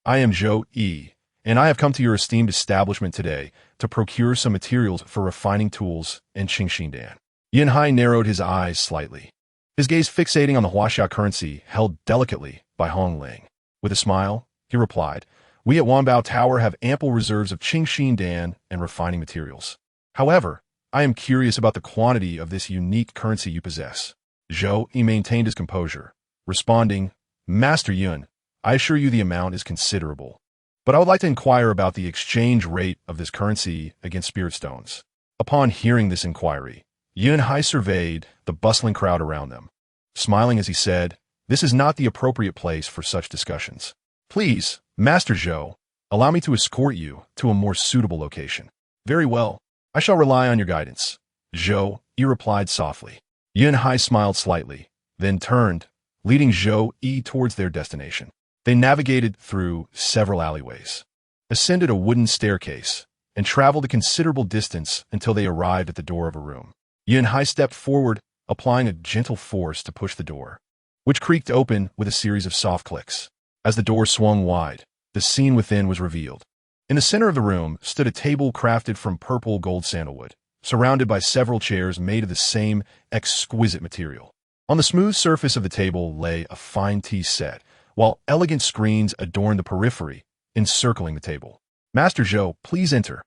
I am Zhou Yi, and I have come to your esteemed establishment today to procure some materials for refining tools and Qingxindan. Yinhai narrowed his eyes slightly, his gaze fixating on the Huaxia currency held delicately by Hong Ling. With a smile, he replied, We at Wanbao Tower have ample reserves of Qingxindan and refining materials. However, I am curious about the quantity of this unique currency you possess. Zhou Yi maintained his composure, responding, Master Yun, I assure you the amount is considerable, but I would like to inquire about the exchange rate of this currency against spirit stones. Upon hearing this inquiry, Yunhai surveyed the bustling crowd around them, smiling as he said, This is not the appropriate place for such discussions. Please, Master Zhou, allow me to escort you to a more suitable location. Very well, I shall rely on your guidance. Zhou Yi replied softly. Yunhai smiled slightly, then turned, leading Zhou Yi towards their destination. They navigated through several alleyways, ascended a wooden staircase, and traveled a considerable distance until they arrived at the door of a room. Yunhai stepped forward, applying a gentle force to push the door, which creaked open with a series of soft clicks. As the door swung wide, the scene within was revealed. In the center of the room stood a table crafted from purple gold sandalwood, surrounded by several chairs made of the same exquisite material. On the smooth surface of the table lay a fine tea set, while elegant screens adorned the periphery, encircling the table. Master Zhou, please enter.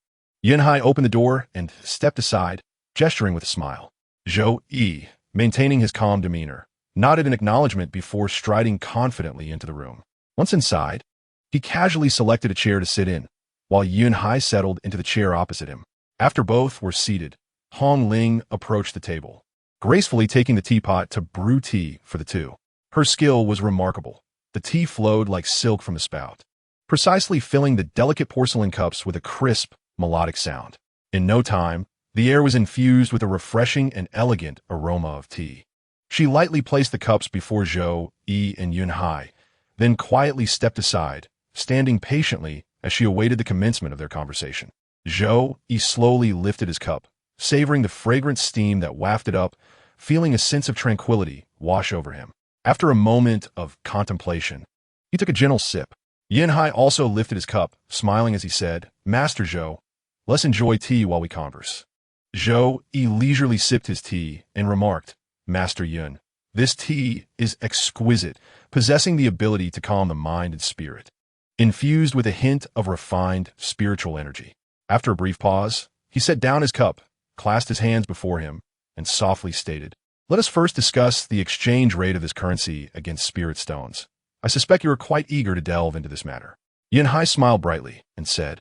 Yunhai opened the door and stepped aside, gesturing with a smile. Zhou Yi, maintaining his calm demeanor, nodded in acknowledgement before striding confidently into the room. Once inside, he casually selected a chair to sit in, while Yunhai settled into the chair opposite him. After both were seated, Hong Ling approached the table, gracefully taking the teapot to brew tea for the two. Her skill was remarkable. The tea flowed like silk from the spout, precisely filling the delicate porcelain cups with a crisp, melodic sound. In no time, the air was infused with a refreshing and elegant aroma of tea. She lightly placed the cups before Zhou Yi and Yunhai, then quietly stepped aside, standing patiently as she awaited the commencement of their conversation. Zhou Yi slowly lifted his cup, savoring the fragrant steam that wafted up, feeling a sense of tranquility wash over him. After a moment of contemplation, he took a gentle sip. Yunhai also lifted his cup, smiling as he said, Master Zhou, let's enjoy tea while we converse. Zhou Yi leisurely sipped his tea and remarked, Master Yun, this tea is exquisite, possessing the ability to calm the mind and spirit, infused with a hint of refined spiritual energy. After a brief pause, he set down his cup, clasped his hands before him, and softly stated, Let us first discuss the exchange rate of this currency against spirit stones. I suspect you are quite eager to delve into this matter. Yunhai smiled brightly and said,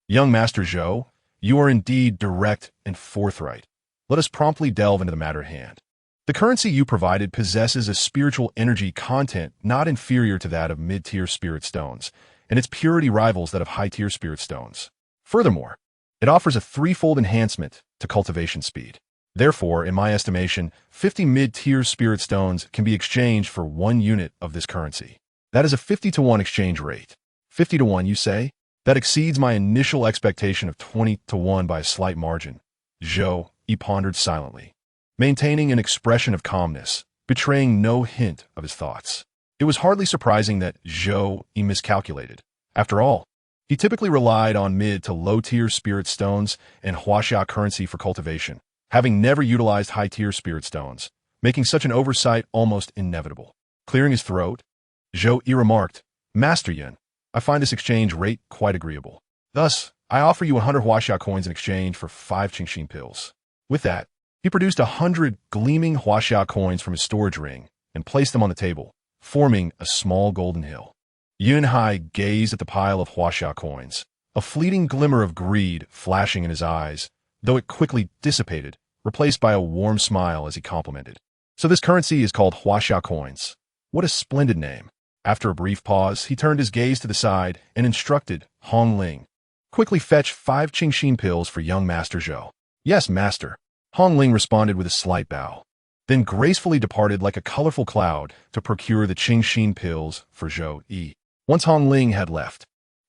Young Master Zhou, you are indeed direct and forthright. Let us promptly delve into the matter at hand. The currency you provided possesses a spiritual energy content not inferior to that of mid-tier spirit stones, and its purity rivals that of high-tier spirit stones. Furthermore, it offers a threefold enhancement to cultivation speed. Therefore, in my estimation, 50 mid-tier spirit stones can be exchanged for 1 unit of this currency. That is a 50-to-1 exchange rate. 50-to-1, you say? That exceeds my initial expectation of 20-to-1 by a slight margin. Zhou, he pondered silently, maintaining an expression of calmness, betraying no hint of his thoughts. It was hardly surprising that Zhou he miscalculated. After all, he typically relied on mid to low-tier spirit stones and huaxia currency for cultivation, having never utilized high-tier spirit stones, making such an oversight almost inevitable. Clearing his throat, Zhou he remarked, Master Yun, I find this exchange rate quite agreeable. Thus, I offer you 100 huaxia coins in exchange for 5 qingxin pills. With that, he produced 100 gleaming huaxia coins from his storage ring and placed them on the table, forming a small golden hill. Yunhai gazed at the pile of huaxia coins, a fleeting glimmer of greed flashing in his eyes, though it quickly dissipated, replaced by a warm smile as he complimented. So this currency is called huaxia coins. What a splendid name. After a brief pause, he turned his gaze to the side and instructed Hong Ling, quickly fetch 5 qingxin pills for young Master Zhou. Yes, Master. Hong Ling responded with a slight bow, then gracefully departed like a colorful cloud to procure the qingxin pills for Zhou Yi. Once Hong Ling had left,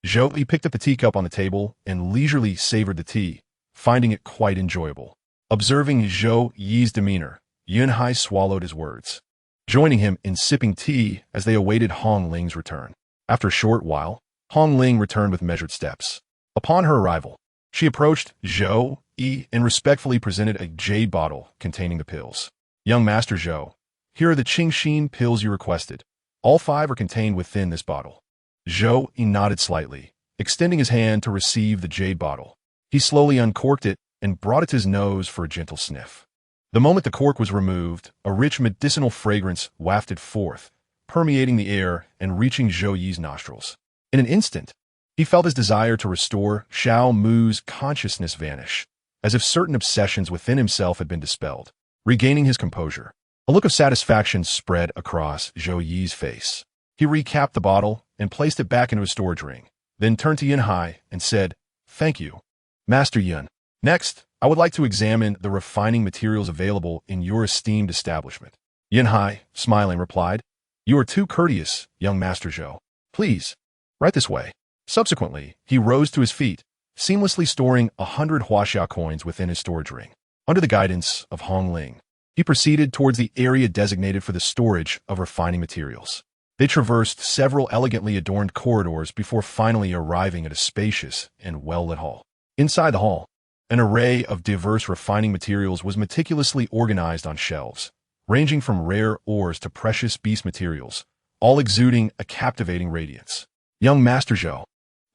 Zhou Yi picked up the teacup on the table and leisurely savored the tea, finding it quite enjoyable. Observing Zhou Yi's demeanor, Yunhai swallowed his words, joining him in sipping tea as they awaited Hong Ling's return. After a short while, Hong Ling returned with measured steps. Upon her arrival, she approached Zhou Yi and respectfully presented a jade bottle containing the pills. Young Master Zhou, here are the qingxin pills you requested. All 5 are contained within this bottle. Zhou Yi nodded slightly, extending his hand to receive the jade bottle. He slowly uncorked it and brought it to his nose for a gentle sniff. The moment the cork was removed, a rich medicinal fragrance wafted forth, permeating the air and reaching Zhou Yi's nostrils. In an instant, he felt his desire to restore Xiao Mu's consciousness vanish, as if certain obsessions within himself had been dispelled. Regaining his composure, a look of satisfaction spread across Zhou Yi's face. He recapped the bottle and placed it back into his storage ring, then turned to Yunhai and said, Thank you, Master Yun. Next, I would like to examine the refining materials available in your esteemed establishment. Yunhai, smiling, replied, You are too courteous, young Master Zhou. Please, right this way. Subsequently, he rose to his feet, seamlessly storing 100 huaxia coins within his storage ring. Under the guidance of Hong Ling, he proceeded towards the area designated for the storage of refining materials. They traversed several elegantly adorned corridors before finally arriving at a spacious and well-lit hall. Inside the hall, an array of diverse refining materials was meticulously organized on shelves, ranging from rare ores to precious beast materials, all exuding a captivating radiance. Young Master Zhou,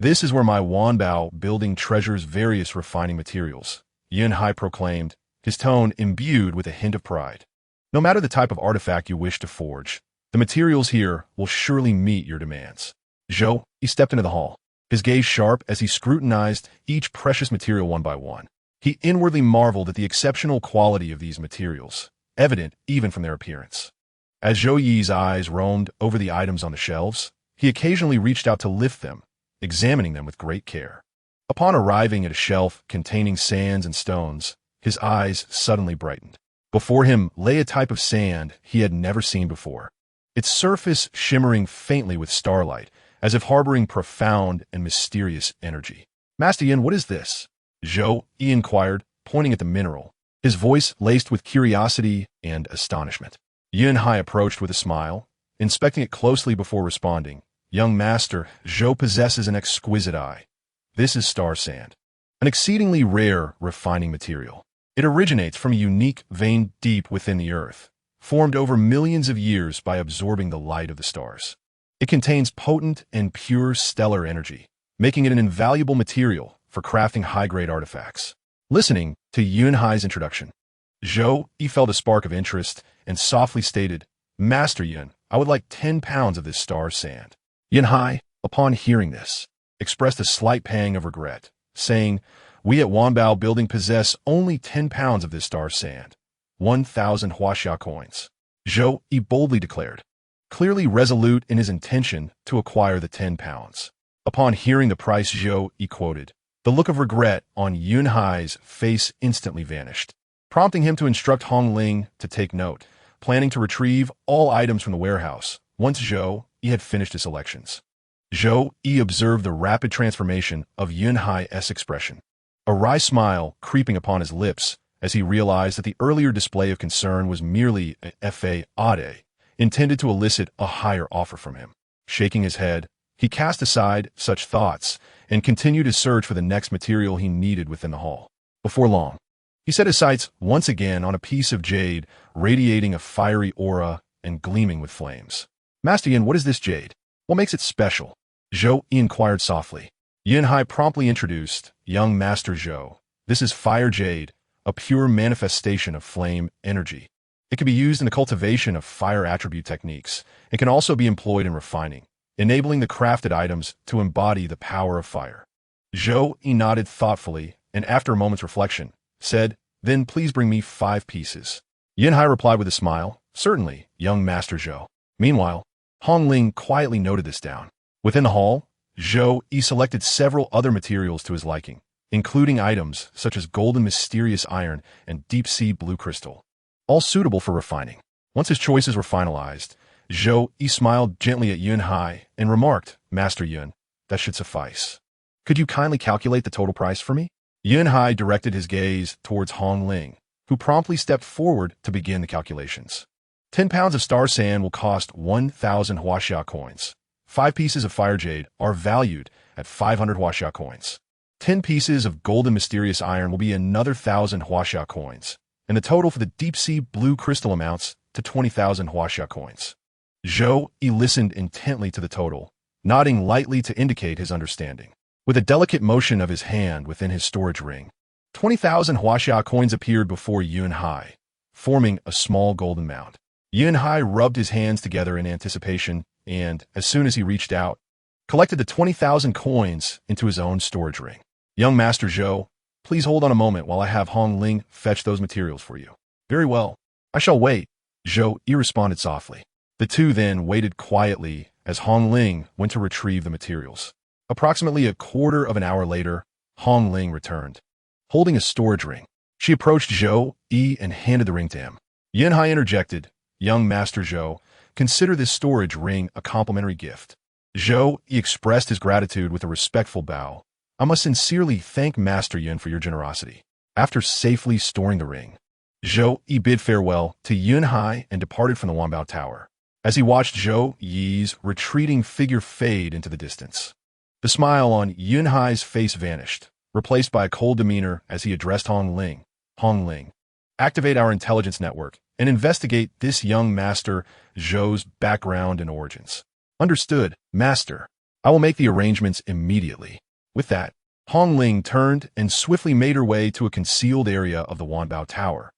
this is where my Wanbao building treasures various refining materials, Yunhai proclaimed, his tone imbued with a hint of pride. No matter the type of artifact you wish to forge, the materials here will surely meet your demands. Zhou, he stepped into the hall, his gaze sharp as he scrutinized each precious material one by one. He inwardly marveled at the exceptional quality of these materials, evident even from their appearance. As Zhou Yi's eyes roamed over the items on the shelves, he occasionally reached out to lift them, examining them with great care. Upon arriving at a shelf containing sands and stones, his eyes suddenly brightened. Before him lay a type of sand he had never seen before, its surface shimmering faintly with starlight, as if harboring profound and mysterious energy. Master Yin, what is this? Zhou Yi inquired, pointing at the mineral, his voice laced with curiosity and astonishment. Yunhai approached with a smile, inspecting it closely before responding. Young Master, Zhou possesses an exquisite eye. This is star sand, an exceedingly rare refining material. It originates from a unique vein deep within the earth, formed over millions of years by absorbing the light of the stars. It contains potent and pure stellar energy, making it an invaluable material for crafting high-grade artifacts. Listening to Yunhai's introduction, Zhou Yi felt a spark of interest and softly stated, Master Yun, I would like 10 pounds of this star sand. Yunhai, upon hearing this, expressed a slight pang of regret, saying, "We at Wanbao Building possess only 10 pounds of this star sand, 1,000 huaxia coins." Zhou Yi boldly declared, clearly resolute in his intention to acquire the 10 pounds. Upon hearing the price, Zhou Yi quoted, the look of regret on Yunhai's face instantly vanished, prompting him to instruct Hong Ling to take note, planning to retrieve all items from the warehouse once Zhou Yi had finished his selections. Zhou Yi observed the rapid transformation of Yunhai's expression, a wry smile creeping upon his lips as he realized that the earlier display of concern was merely a fade, intended to elicit a higher offer from him. Shaking his head, he cast aside such thoughts and continued his search for the next material he needed within the hall. Before long, he set his sights once again on a piece of jade radiating a fiery aura and gleaming with flames. "Master Yin, what is this jade? What makes it special?" Zhou Yi inquired softly. Yunhai promptly introduced, "Young Master Zhou, this is fire jade, a pure manifestation of flame energy. It can be used in the cultivation of fire attribute techniques. It can also be employed in refining, enabling the crafted items to embody the power of fire." Zhou Yi nodded thoughtfully and after a moment's reflection, said, "Then please bring me 5 pieces." Yunhai replied with a smile, "Certainly, young Master Zhou." Meanwhile, Hong Ling quietly noted this down. Within the hall, Zhou Yi selected several other materials to his liking, including items such as golden mysterious iron and deep-sea blue crystal, all suitable for refining. Once his choices were finalized, Zhou Yi smiled gently at Yunhai and remarked, "Master Yun, that should suffice. Could you kindly calculate the total price for me?" Yunhai directed his gaze towards Hong Ling, who promptly stepped forward to begin the calculations. 10 pounds of star sand will cost 1,000 huaxia coins. 5 pieces of fire jade are valued at 500 huaxia coins. 10 pieces of golden mysterious iron will be another 1,000 huaxia coins, and the total for the deep-sea blue crystal amounts to 20,000 huaxia coins. Zhou Yi listened intently to the total, nodding lightly to indicate his understanding. With a delicate motion of his hand within his storage ring, 20,000 huaxia coins appeared before Yunhai, forming a small golden mound. Yunhai rubbed his hands together in anticipation and, as soon as he reached out, collected the 20,000 coins into his own storage ring. "Young Master Zhou, please hold on a moment while I have Hong Ling fetch those materials for you." "Very well. I shall wait," Zhou Yi responded softly. The two then waited quietly as Hong Ling went to retrieve the materials. Approximately a quarter of an hour later, Hong Ling returned, holding a storage ring. She approached Zhou Yi and handed the ring to him. Yunhai interjected, "Young Master Zhou, consider this storage ring a complimentary gift." Zhou Yi expressed his gratitude with a respectful bow. "I must sincerely thank Master Yun for your generosity." After safely storing the ring, Zhou Yi bid farewell to Yunhai and departed from the Wanbao Tower. As he watched Zhou Yi's retreating figure fade into the distance, the smile on Yunhai's face vanished, replaced by a cold demeanor as he addressed Hong Ling. "Hong Ling, activate our intelligence network and investigate this young Master Zhou's background and origins." "Understood, Master. I will make the arrangements immediately." With that, Hong Ling turned and swiftly made her way to a concealed area of the Wanbao Tower,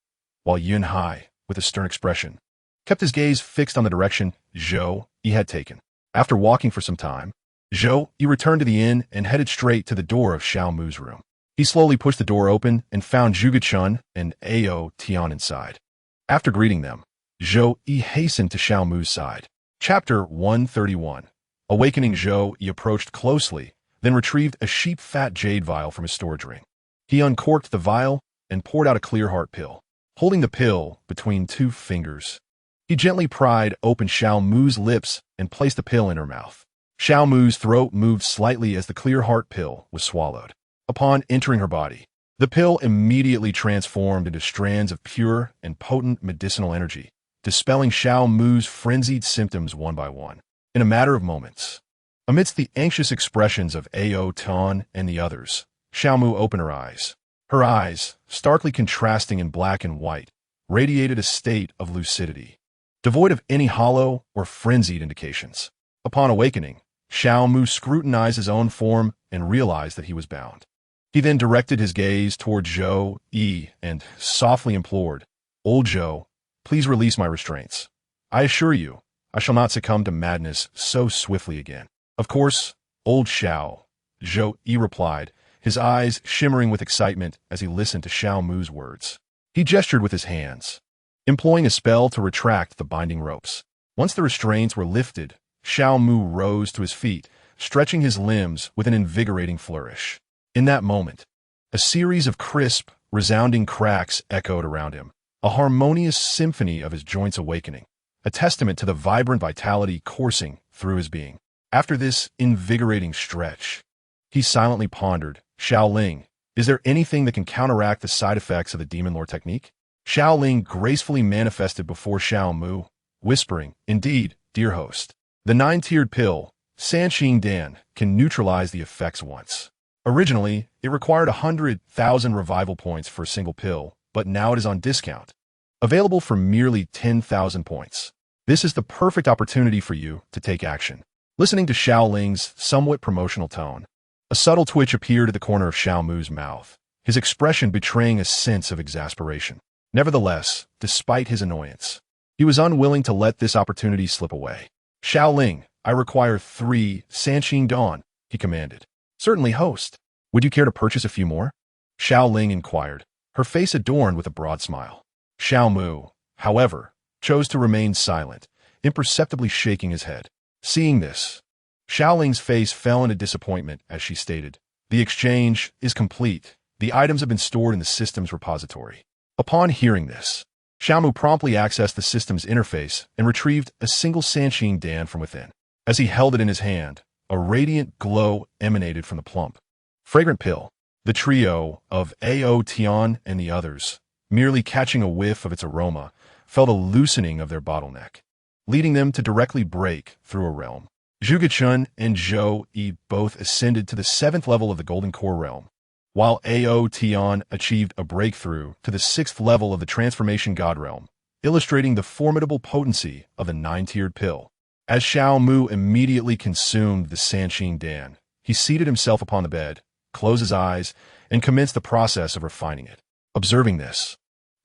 while Yunhai, with a stern expression, kept his gaze fixed on the direction Zhou Yi had taken. After walking for some time, Zhou Yi returned to the inn and headed straight to the door of Xiao Mu's room. He slowly pushed the door open and found Zhuge Chun and Ao Tian inside. After greeting them, Zhou Yi hastened to Xiao Mu's side. Chapter 131. Awakening. Zhou Yi approached closely, then retrieved a sheep-fat jade vial from his storage ring. He uncorked the vial and poured out a clear heart pill. Holding the pill between 2 fingers, he gently pried open Xiao Mu's lips and placed the pill in her mouth. Xiao Mu's throat moved slightly as the clear heart pill was swallowed. Upon entering her body, the pill immediately transformed into strands of pure and potent medicinal energy, dispelling Xiao Mu's frenzied symptoms one by one. In a matter of moments, amidst the anxious expressions of Ao Tian and the others, Xiao Mu opened her eyes. Her eyes, starkly contrasting in black and white, radiated a state of lucidity, devoid of any hollow or frenzied indications. Upon awakening, Xiao Mu scrutinized his own form and realized that he was bound. He then directed his gaze toward Zhou Yi and softly implored, "Old Zhou, please release my restraints. I assure you, I shall not succumb to madness so swiftly again. Of course, old Xiao, Zhou Yi replied, his eyes shimmering with excitement as he listened to Xiao Mu's words. He gestured with his hands, employing a spell to retract the binding ropes. Once the restraints were lifted, Xiao Mu rose to his feet, stretching his limbs with an invigorating flourish. In that moment, a series of crisp, resounding cracks echoed around him, a harmonious symphony of his joints awakening, a testament to the vibrant vitality coursing through his being. After this invigorating stretch, he silently pondered, Shaoling, is there anything that can counteract the side effects of the Demon Lore technique? Shaoling gracefully manifested before Xiao Mu, whispering, indeed, dear host, the 9-tiered pill, Sanqing Dan, can neutralize the effects once. Originally, it required 100,000 revival points for a single pill, but now it is on discount, available for merely 10,000 points. This is the perfect opportunity for you to take action. Listening to Shaoling's somewhat promotional tone, a subtle twitch appeared at the corner of Xiao Mu's mouth, his expression betraying a sense of exasperation. Nevertheless, despite his annoyance, he was unwilling to let this opportunity slip away. Shaoling, I require 3 Sanqing Dan, he commanded. Certainly, host. Would you care to purchase a few more? Shaoling inquired, her face adorned with a broad smile. Xiao Mu, however, chose to remain silent, imperceptibly shaking his head. Seeing this, Shaoling's face fell into disappointment as she stated, the exchange is complete. The items have been stored in the system's repository. Upon hearing this, Xiao Mu promptly accessed the system's interface and retrieved a single Sanqing Dan from within. As he held it in his hand, a radiant glow emanated from the plump, fragrant pill. The trio of Ao Tian and the others, merely catching a whiff of its aroma, felt a loosening of their bottleneck, leading them to directly break through a realm. Zhuge Chun and Zhou Yi both ascended to the 7th level of the Golden Core realm, while Ao Tian achieved a breakthrough to the 6th level of the Transformation God realm, illustrating the formidable potency of the 9-tiered pill. As Xiao Mu immediately consumed the Sanqing Dan, he seated himself upon the bed, closed his eyes, and commenced the process of refining it. Observing this,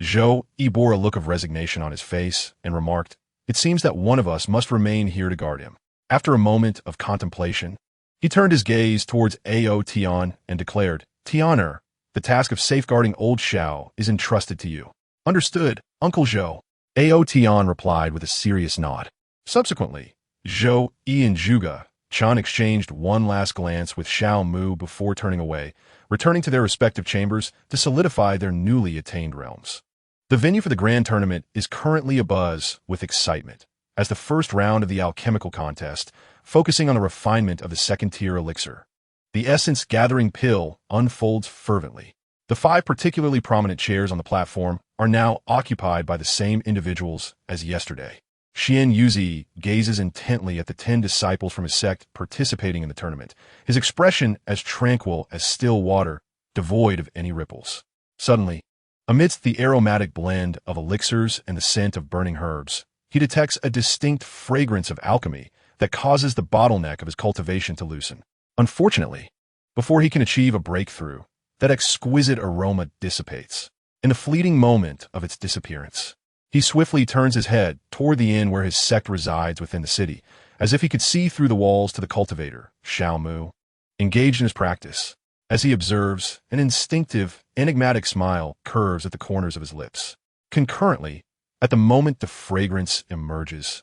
Zhou Yi bore a look of resignation on his face and remarked, it seems that one of us must remain here to guard him. After a moment of contemplation, he turned his gaze towards Ao Tian and declared, Tianer, the task of safeguarding old Xiao is entrusted to you. Understood, Uncle Zhou. Ao Tian replied with a serious nod. Subsequently, Zhou Yi and Zhuge Chun exchanged one last glance with Xiao Mu before turning away, returning to their respective chambers to solidify their newly attained realms. The venue for the grand tournament is currently abuzz with excitement, as the first round of the alchemical contest, focusing on the refinement of the 2nd-tier elixir, the essence-gathering pill, unfolds fervently. The 5 particularly prominent chairs on the platform are now occupied by the same individuals as yesterday. Xian Yuzi gazes intently at the 10 disciples from his sect participating in the tournament, his expression as tranquil as still water, devoid of any ripples. Suddenly, amidst the aromatic blend of elixirs and the scent of burning herbs, he detects a distinct fragrance of alchemy that causes the bottleneck of his cultivation to loosen. Unfortunately, before he can achieve a breakthrough, that exquisite aroma dissipates. In the fleeting moment of its disappearance, he swiftly turns his head toward the inn where his sect resides within the city, as if he could see through the walls to the cultivator, Xiao Mu, engaged in his practice. As he observes, an instinctive, enigmatic smile curves at the corners of his lips. Concurrently, at the moment the fragrance emerges,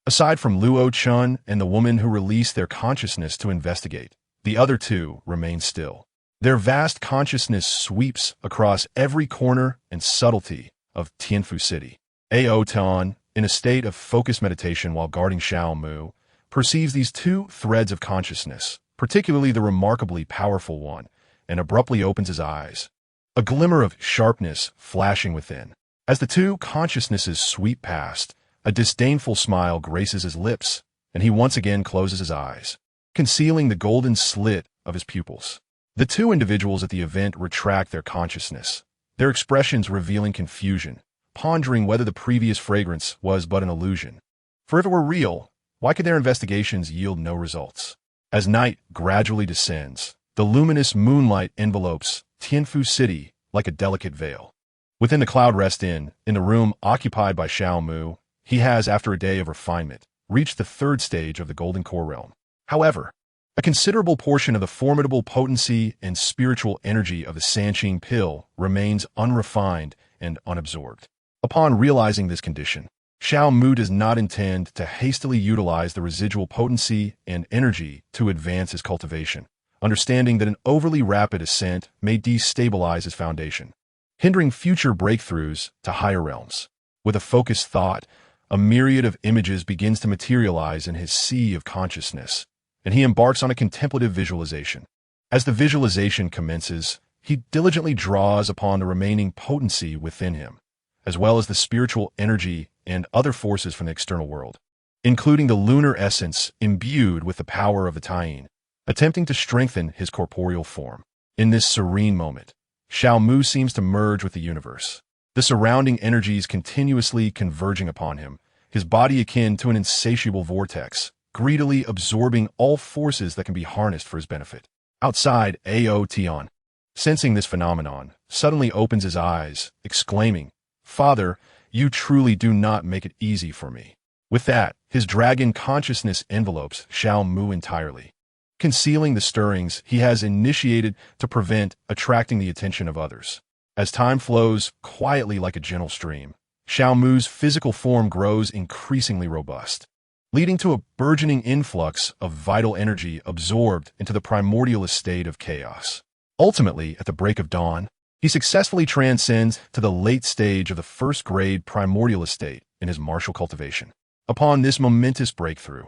aside from Luo Chun and the woman who released their consciousness to investigate, the other 2 remain still. Their vast consciousness sweeps across every corner and subtlety of Tianfu City. Ao Tian, in a state of focused meditation while guarding Xiao Mu, perceives these 2 threads of consciousness, particularly the remarkably powerful one, and abruptly opens his eyes, a glimmer of sharpness flashing within. As the 2 consciousnesses sweep past, a disdainful smile graces his lips, and he once again closes his eyes, concealing the golden slit of his pupils. The 2 individuals at the event retract their consciousness, their expressions revealing confusion, pondering whether the previous fragrance was but an illusion. For if it were real, why could their investigations yield no results? As night gradually descends, the luminous moonlight envelopes Tianfu City like a delicate veil. Within the Cloud Rest Inn, in the room occupied by Xiao Mu, he has, after a day of refinement, reached the third stage of the golden core realm. However, a considerable portion of the formidable potency and spiritual energy of the Sanqing pill remains unrefined and unabsorbed. Upon realizing this condition, Xiao Mu does not intend to hastily utilize the residual potency and energy to advance his cultivation, understanding that an overly rapid ascent may destabilize his foundation, hindering future breakthroughs to higher realms. With a focused thought, a myriad of images begins to materialize in his sea of consciousness, and he embarks on a contemplative visualization. As the visualization commences, he diligently draws upon the remaining potency within him, as well as the spiritual energy and other forces from the external world, including the lunar essence imbued with the power of the Taiyin, attempting to strengthen his corporeal form. In this serene moment, Xiao Mu seems to merge with the universe, the surrounding energies continuously converging upon him, his body akin to an insatiable vortex, greedily absorbing all forces that can be harnessed for his benefit. Outside, Ao Tian, sensing this phenomenon, suddenly opens his eyes, exclaiming, "Father, you truly do not make it easy for me." With that, his dragon consciousness envelopes Xiao Mu entirely, concealing the stirrings he has initiated to prevent attracting the attention of others. As time flows quietly like a gentle stream, Xiao Mu's physical form grows increasingly robust, leading to a burgeoning influx of vital energy absorbed into the primordial estate of chaos. Ultimately, at the break of dawn, he successfully transcends to the late stage of the first-grade primordial estate in his martial cultivation. Upon this momentous breakthrough,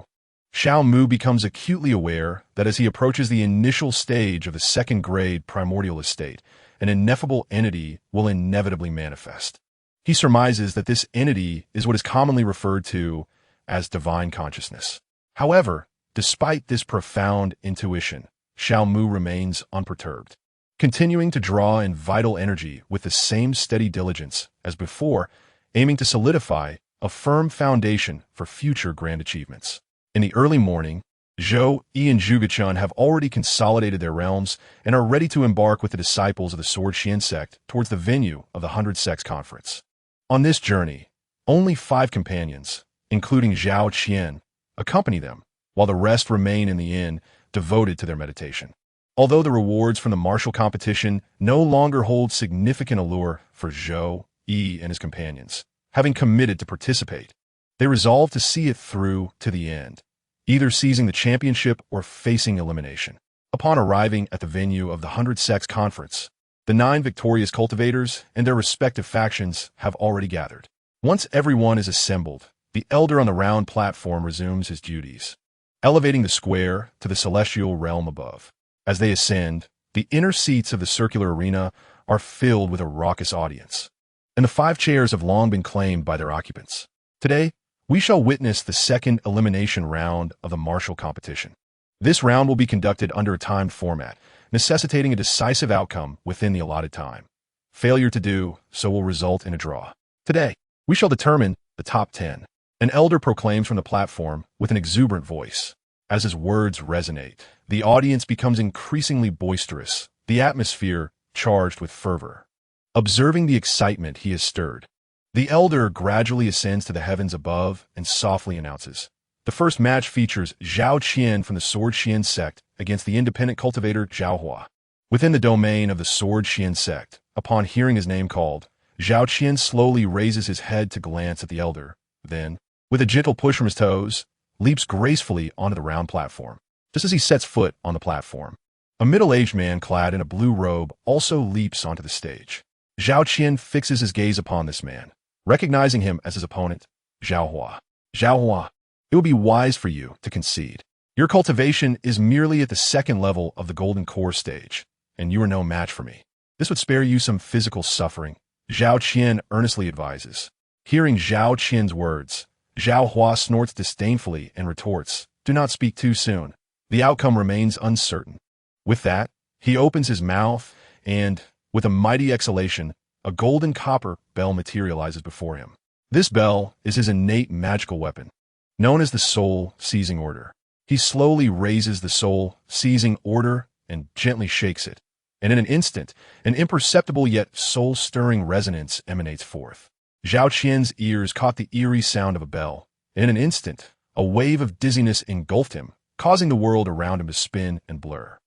Xiao Mu becomes acutely aware that as he approaches the initial stage of the second-grade primordial estate, an ineffable entity will inevitably manifest. He surmises that this entity is what is commonly referred to as divine consciousness. However, despite this profound intuition, Xiao Mu remains unperturbed, continuing to draw in vital energy with the same steady diligence as before, aiming to solidify a firm foundation for future grand achievements. In the early morning, Zhou, Yi, and Zhuge have already consolidated their realms and are ready to embark with the disciples of the Sword Qian sect towards the venue of the 100 Sects Conference. On this journey, only 5 companions, including Zhao Qian, accompany them, while the rest remain in the inn, devoted to their meditation. Although the rewards from the martial competition no longer hold significant allure for Zhou, Yi, and his companions, having committed to participate, they resolve to see it through to the end, either seizing the championship or facing elimination. Upon arriving at the venue of the 100 Sects Conference, the 9 victorious cultivators and their respective factions have already gathered. Once everyone is assembled, the elder on the round platform resumes his duties, elevating the square to the celestial realm above. As they ascend, the inner seats of the circular arena are filled with a raucous audience, and the 5 chairs have long been claimed by their occupants. Today, we shall witness the second elimination round of the martial competition. This round will be conducted under a timed format, necessitating a decisive outcome within the allotted time. Failure to do so will result in a draw. Today, we shall determine the top 10. An elder proclaims from the platform with an exuberant voice. As his words resonate, the audience becomes increasingly boisterous, the atmosphere charged with fervor. Observing the excitement he has stirred, the elder gradually ascends to the heavens above and softly announces, "The first match features Zhao Qian from the Sword Qian sect against the independent cultivator Zhao Hua." Within the domain of the Sword Qian sect, upon hearing his name called, Zhao Qian slowly raises his head to glance at the elder, then, with a gentle push from his toes, leaps gracefully onto the round platform. Just as he sets foot on the platform, a middle-aged man clad in a blue robe also leaps onto the stage. Zhao Qian fixes his gaze upon this man, recognizing him as his opponent, Zhao Hua. "Zhao Hua, it would be wise for you to concede. Your cultivation is merely at the second level of the golden core stage, and you are no match for me. This would spare you some physical suffering," Zhao Qian earnestly advises. Hearing Zhao Qian's words, Zhao Hua snorts disdainfully and retorts, "Do not speak too soon. The outcome remains uncertain." With that, he opens his mouth and, with a mighty exhalation, a golden copper bell materializes before him. This bell is his innate magical weapon, known as the soul-seizing order. He slowly raises the soul-seizing order and gently shakes it, and in an instant, an imperceptible yet soul-stirring resonance emanates forth. Zhao Qian's ears caught the eerie sound of a bell. In an instant, A wave of dizziness engulfed him, causing the world around him to spin and blur.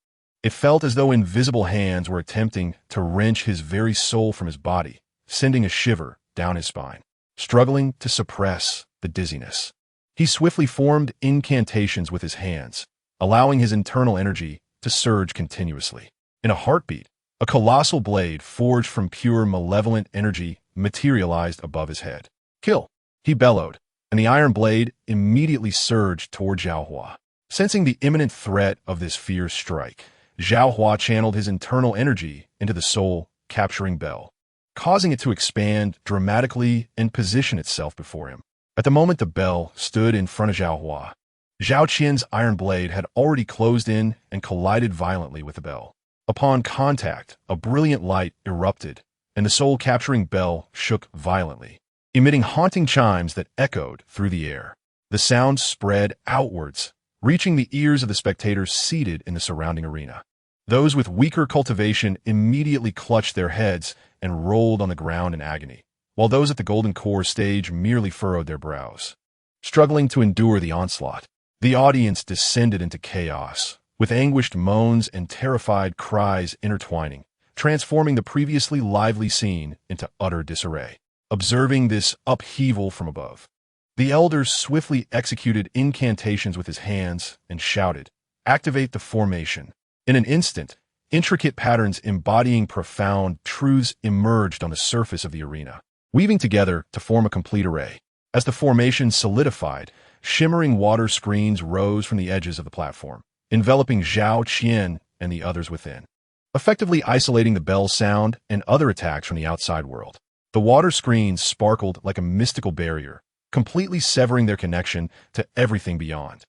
It felt as though invisible hands were attempting to wrench his very soul from his body, sending a shiver down his spine. Struggling to suppress the dizziness, he swiftly formed incantations with his hands, allowing his internal energy to surge continuously. In a heartbeat, a colossal blade forged from pure malevolent energy materialized above his head. "Kill!" he bellowed, and the iron blade immediately surged toward Zhao Hua. Sensing the imminent threat of this fierce strike, Zhao Hua channeled his internal energy into the soul-capturing bell, causing it to expand dramatically and position itself before him. At the moment the bell stood in front of Zhao Hua, Zhao Qian's iron blade had already closed in and collided violently with the bell. Upon contact, a brilliant light erupted, and the soul-capturing bell shook violently, emitting haunting chimes that echoed through the air. The sound spread outwards, reaching the ears of the spectators seated in the surrounding arena. Those with weaker cultivation immediately clutched their heads and rolled on the ground in agony, while those at the Golden Core stage merely furrowed their brows. Struggling to endure the onslaught, the audience descended into chaos, with anguished moans and terrified cries intertwining, transforming the previously lively scene into utter disarray. Observing this upheaval from above, the elders swiftly executed incantations with his hands and shouted, "Activate the formation." In an instant, intricate patterns embodying profound truths emerged on the surface of the arena, weaving together to form a complete array. As the formation solidified, shimmering water screens rose from the edges of the platform, enveloping Zhao Qian and the others within, effectively isolating the bell's sound and other attacks from the outside world. The water screens sparkled like a mystical barrier, completely severing their connection to everything beyond.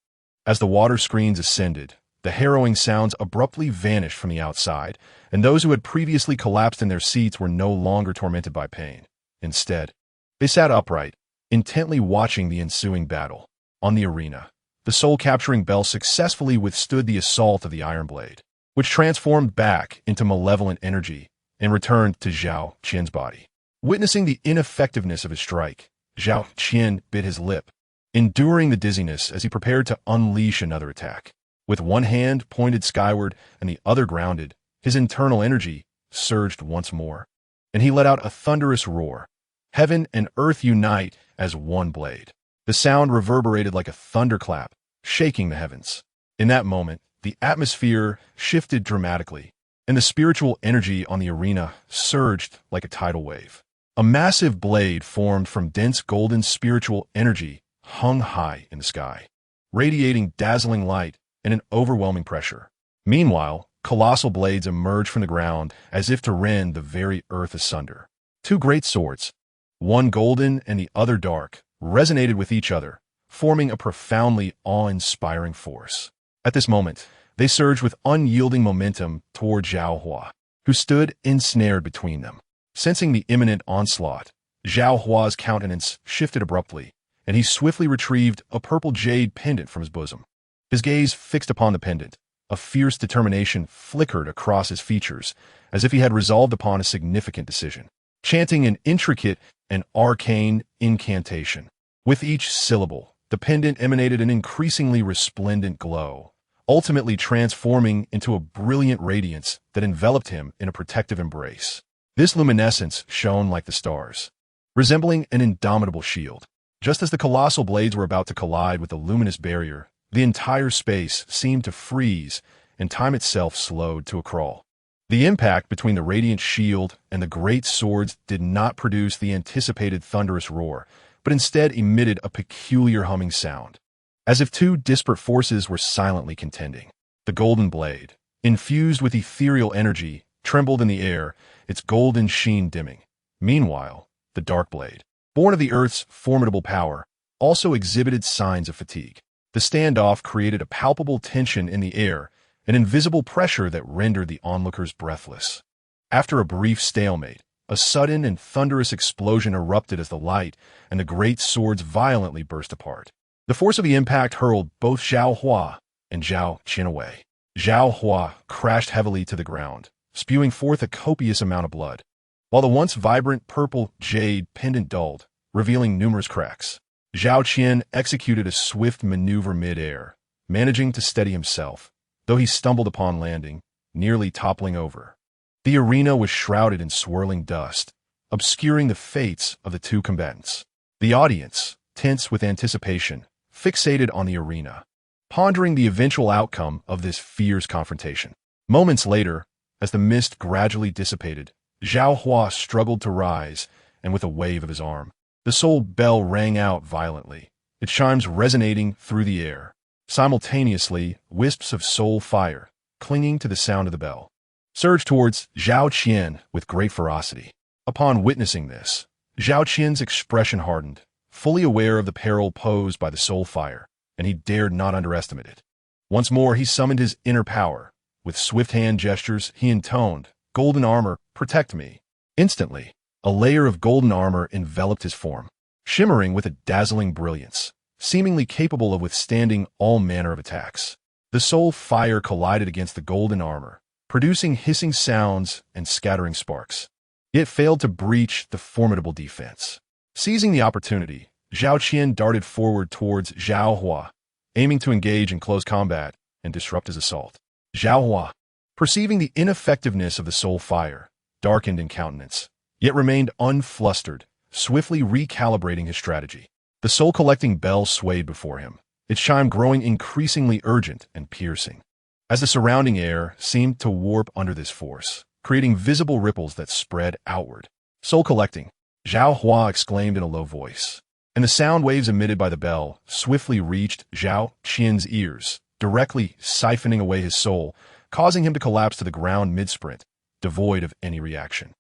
As the water screens ascended, the harrowing sounds abruptly vanished from the outside, and those who had previously collapsed in their seats were no longer tormented by pain. Instead, they sat upright, intently watching the ensuing battle. On the arena, the soul-capturing bell successfully withstood the assault of the iron blade, which transformed back into malevolent energy and returned to Zhao Qian's body. Witnessing the ineffectiveness of his strike, Zhao Qian bit his lip, enduring the dizziness as he prepared to unleash another attack. With one hand pointed skyward and the other grounded, his internal energy surged once more, and he let out a thunderous roar. Heaven and earth unite as one blade. The sound reverberated like a thunderclap, shaking the heavens. In that moment, the atmosphere shifted dramatically, and the spiritual energy on the arena surged like a tidal wave. A massive blade formed from dense golden spiritual energy hung high in the sky, radiating dazzling light and an overwhelming pressure. Meanwhile, colossal blades emerged from the ground as if to rend the very earth asunder. Two great swords, one golden and the other dark, resonated with each other, forming a profoundly awe-inspiring force. At this moment, they surged with unyielding momentum toward Zhao Hua, who stood ensnared between them. Sensing the imminent onslaught, Zhao Hua's countenance shifted abruptly, and he swiftly retrieved a purple jade pendant from his bosom. His gaze fixed upon the pendant. A fierce determination flickered across his features, as if he had resolved upon a significant decision. Chanting an intricate and arcane incantation, with each syllable, the pendant emanated an increasingly resplendent glow, ultimately transforming into a brilliant radiance that enveloped him in a protective embrace. This luminescence shone like the stars, resembling an indomitable shield. Just as the colossal blades were about to collide with the luminous barrier, the entire space seemed to freeze, and time itself slowed to a crawl. The impact between the radiant shield and the great swords did not produce the anticipated thunderous roar, but instead emitted a peculiar humming sound, as if two disparate forces were silently contending. The golden blade, infused with ethereal energy, trembled in the air, its golden sheen dimming. Meanwhile, the dark blade, born of the earth's formidable power, also exhibited signs of fatigue. The standoff created a palpable tension in the air, an invisible pressure that rendered the onlookers breathless. After a brief stalemate, a sudden and thunderous explosion erupted as the light and the great swords violently burst apart. The force of the impact hurled both Zhao Hua and Zhao Qian away. Zhao Hua crashed heavily to the ground, spewing forth a copious amount of blood, while the once vibrant purple jade pendant dulled, revealing numerous cracks. Zhao Qian executed a swift maneuver mid-air, managing to steady himself, though he stumbled upon landing, nearly toppling over. The arena was shrouded in swirling dust, obscuring the fates of the two combatants. The audience, tense with anticipation, fixated on the arena, pondering the eventual outcome of this fierce confrontation. Moments later, as the mist gradually dissipated, Zhao Hua struggled to rise, and with a wave of his arm, the soul bell rang out violently, its chimes resonating through the air. Simultaneously, wisps of soul fire, clinging to the sound of the bell, surged towards Zhao Qian with great ferocity. Upon witnessing this, Zhao Qian's expression hardened, fully aware of the peril posed by the soul fire, and he dared not underestimate it. Once more he summoned his inner power. With swift hand gestures, he intoned, "Golden armor, protect me." Instantly, a layer of golden armor enveloped his form, shimmering with a dazzling brilliance, seemingly capable of withstanding all manner of attacks. The soul fire collided against the golden armor, producing hissing sounds and scattering sparks. It failed to breach the formidable defense. Seizing the opportunity, Zhao Qian darted forward towards Zhao Hua, aiming to engage in close combat and disrupt his assault. Zhao Hua, perceiving the ineffectiveness of the soul fire, darkened in countenance, yet remained unflustered, swiftly recalibrating his strategy. The soul-collecting bell swayed before him, its chime growing increasingly urgent and piercing, as the surrounding air seemed to warp under this force, creating visible ripples that spread outward. "Soul-collecting," Zhao Hua exclaimed in a low voice, and the sound waves emitted by the bell swiftly reached Zhao Qian's ears, directly siphoning away his soul, causing him to collapse to the ground mid-sprint, devoid of any reaction.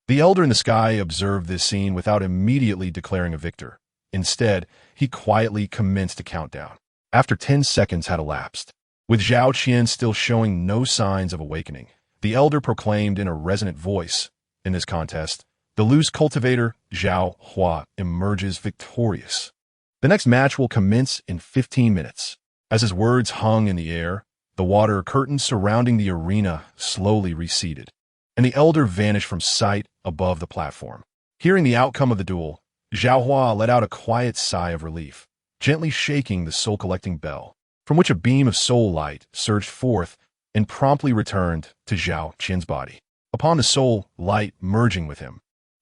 The elder in the sky observed this scene without immediately declaring a victor. Instead, he quietly commenced a countdown. After 10 seconds had elapsed, with Zhao Qian still showing no signs of awakening, the elder proclaimed in a resonant voice, "In this contest, the loose cultivator, Zhao Hua, emerges victorious. The next match will commence in 15 minutes. As his words hung in the air, the water curtains surrounding the arena slowly receded, and the elder vanished from sight above the platform. Hearing the outcome of the duel, Zhao Hua let out a quiet sigh of relief, gently shaking the soul-collecting bell, from which a beam of soul light surged forth and promptly returned to Zhao Qian's body. Upon the soul light merging with him,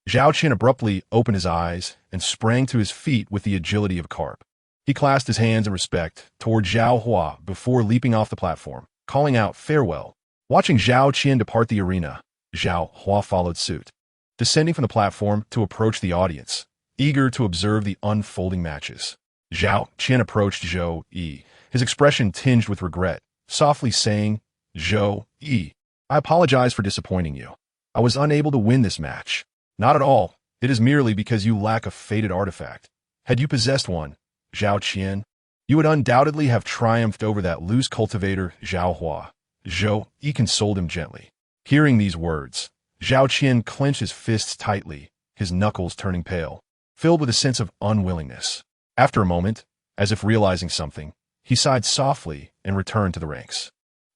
Zhao Qian abruptly opened his eyes and sprang to his feet with the agility of a carp. He clasped his hands in respect toward Zhao Hua before leaping off the platform, calling out farewell. Watching Zhao Qian depart the arena, Zhao Hua followed suit, descending from the platform to approach the audience, eager to observe the unfolding matches. Zhao Qian approached Zhou Yi, his expression tinged with regret, softly saying, "Zhou Yi, I apologize for disappointing you. I was unable to win this match." "Not at all. It is merely because you lack a fated artifact. Had you possessed one, Zhao Qian, you would undoubtedly have triumphed over that loose cultivator, Zhao Hua." Zhou Yi consoled him gently. Hearing these words, Zhao Qian clenched his fists tightly, his knuckles turning pale, filled with a sense of unwillingness. After a moment, as if realizing something, he sighed softly and returned to the ranks.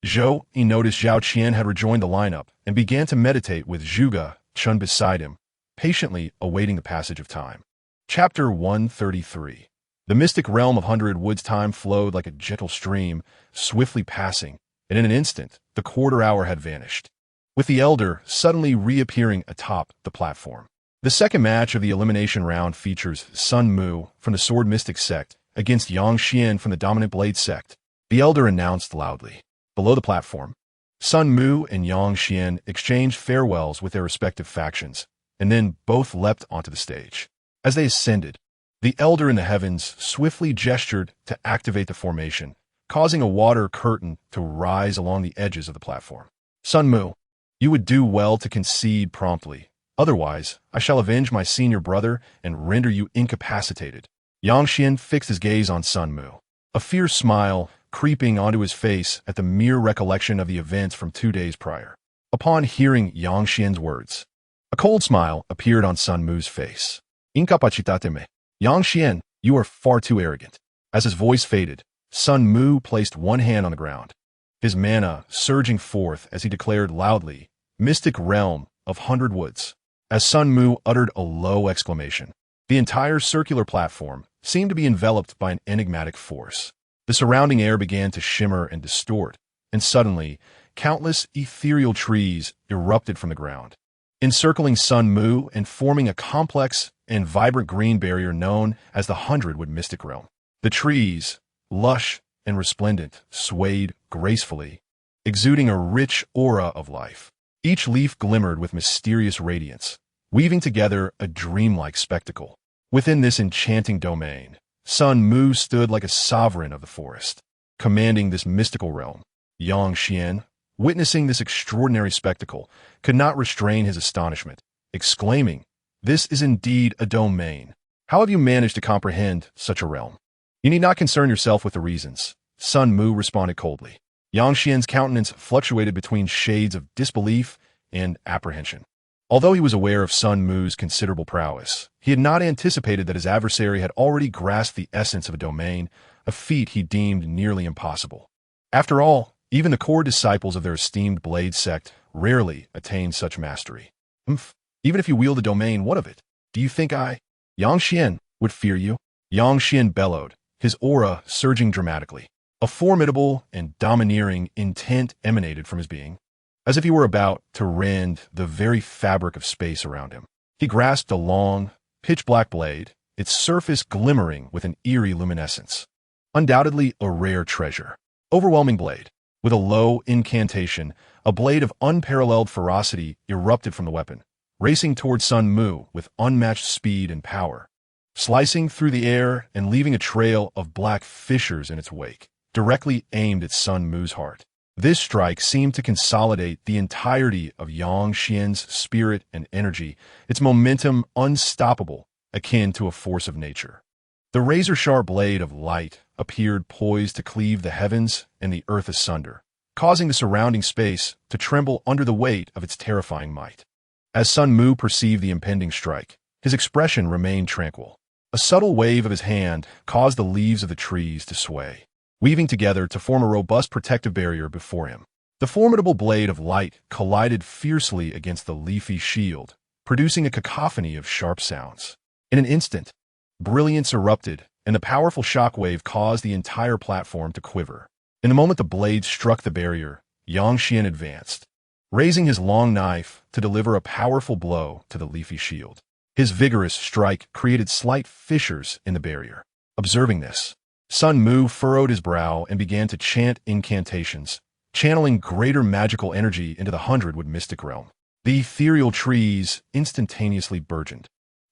Zhou Yi noticed Zhao Qian had rejoined the lineup and began to meditate with Zhuge Chun beside him, patiently awaiting the passage of time. Chapter 133. The mystic realm of 100 Woods time flowed like a gentle stream, swiftly passing, and in an instant, the quarter hour had vanished, with the elder suddenly reappearing atop the platform. The second match of the elimination round features Sun Mu from the Sword Mystic sect against Yang Xian from the Dominant Blade sect. The elder announced loudly. Below the platform, Sun Mu and Yang Xian exchanged farewells with their respective factions, and then both leapt onto the stage. As they ascended, the elder in the heavens swiftly gestured to activate the formation, causing a water curtain to rise along the edges of the platform. "Sun Mu, you would do well to concede promptly. Otherwise, I shall avenge my senior brother and render you incapacitated." Yang Xian fixed his gaze on Sun Mu, a fierce smile creeping onto his face at the mere recollection of the events from 2 days prior. Upon hearing Yang Xian's words, a cold smile appeared on Sun Mu's face. "Incapacitateme. Yang Xian, you are far too arrogant." As his voice faded, Sun Mu placed one hand on the ground, his mana surging forth as he declared loudly, "Mystic realm of 100 Woods." As Sun Mu uttered a low exclamation, the entire circular platform, seemed to be enveloped by an enigmatic force. The surrounding air began to shimmer and distort, and suddenly, countless ethereal trees erupted from the ground, encircling Sun Mu and forming a complex and vibrant green barrier known as the Hundredwood Mystic Realm. The trees, lush and resplendent, swayed gracefully, exuding a rich aura of life. Each leaf glimmered with mysterious radiance, weaving together a dreamlike spectacle. Within this enchanting domain, Sun Mu stood like a sovereign of the forest, commanding this mystical realm. Yang Xian, witnessing this extraordinary spectacle, could not restrain his astonishment, exclaiming, "This is indeed a domain. How have you managed to comprehend such a realm?" "You need not concern yourself with the reasons," Sun Mu responded coldly. Yang Xian's countenance fluctuated between shades of disbelief and apprehension. Although he was aware of Sun Mu's considerable prowess, he had not anticipated that his adversary had already grasped the essence of a domain, a feat he deemed nearly impossible. After all, even the core disciples of their esteemed Blade sect rarely attain such mastery. Even if you wield a domain, what of it? Do you think Yang Xian, would fear you?" Yang Xian bellowed, his aura surging dramatically. A formidable and domineering intent emanated from his being, as if he were about to rend the very fabric of space around him. He grasped a long, pitch-black blade, its surface glimmering with an eerie luminescence. Undoubtedly a rare treasure. Overwhelming blade. With a low incantation, a blade of unparalleled ferocity erupted from the weapon, racing toward Sun Mu with unmatched speed and power, slicing through the air and leaving a trail of black fissures in its wake, directly aimed at Sun Mu's heart. This strike seemed to consolidate the entirety of Yang Xian's spirit and energy, its momentum unstoppable, akin to a force of nature. The razor-sharp blade of light appeared poised to cleave the heavens and the earth asunder, causing the surrounding space to tremble under the weight of its terrifying might. As Sun Mu perceived the impending strike, his expression remained tranquil. A subtle wave of his hand caused the leaves of the trees to sway, weaving together to form a robust protective barrier before him. The formidable blade of light collided fiercely against the leafy shield, producing a cacophony of sharp sounds. In an instant, brilliance erupted, and the powerful shockwave caused the entire platform to quiver. In the moment the blade struck the barrier, Yang Xian advanced, raising his long knife to deliver a powerful blow to the leafy shield. His vigorous strike created slight fissures in the barrier. Observing this, Sun Mu furrowed his brow and began to chant incantations, channeling greater magical energy into the Hundredwood Mystic Realm. The ethereal trees instantaneously burgeoned,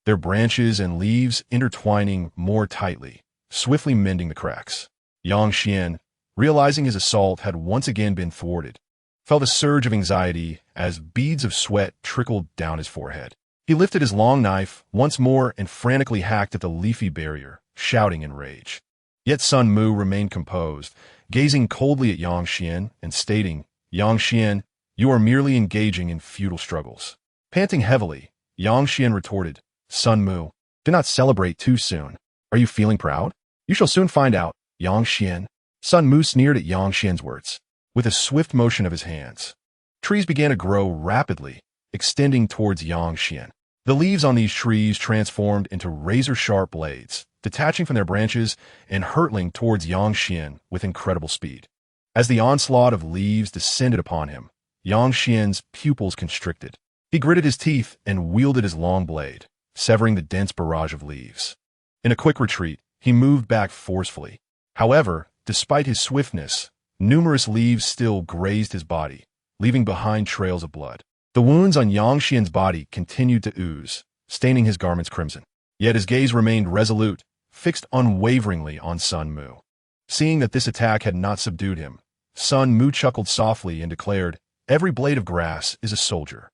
their branches and leaves intertwining more tightly, swiftly mending the cracks. Yang Xian, realizing his assault had once again been thwarted, felt a surge of anxiety as beads of sweat trickled down his forehead. He lifted his long knife once more and frantically hacked at the leafy barrier, shouting in rage. Yet Sun Mu remained composed, gazing coldly at Yang Xian and stating, "Yang Xian, you are merely engaging in futile struggles." Panting heavily, Yang Xian retorted, "Sun Mu, do not celebrate too soon. Are you feeling proud? You shall soon find out, Yang Xian." Sun Mu sneered at Yang Xian's words. With a swift motion of his hands, trees began to grow rapidly, extending towards Yang Xian. The leaves on these trees transformed into razor-sharp blades, detaching from their branches and hurtling towards Yang Xian with incredible speed. As the onslaught of leaves descended upon him, Yang Xian's pupils constricted. He gritted his teeth and wielded his long blade, severing the dense barrage of leaves. In a quick retreat, he moved back forcefully. However, despite his swiftness, numerous leaves still grazed his body, leaving behind trails of blood. The wounds on Yang Xian's body continued to ooze, staining his garments crimson. Yet his gaze remained resolute, fixed unwaveringly on Sun Mu. Seeing that this attack had not subdued him, Sun Mu chuckled softly and declared, "Every blade of grass is a soldier."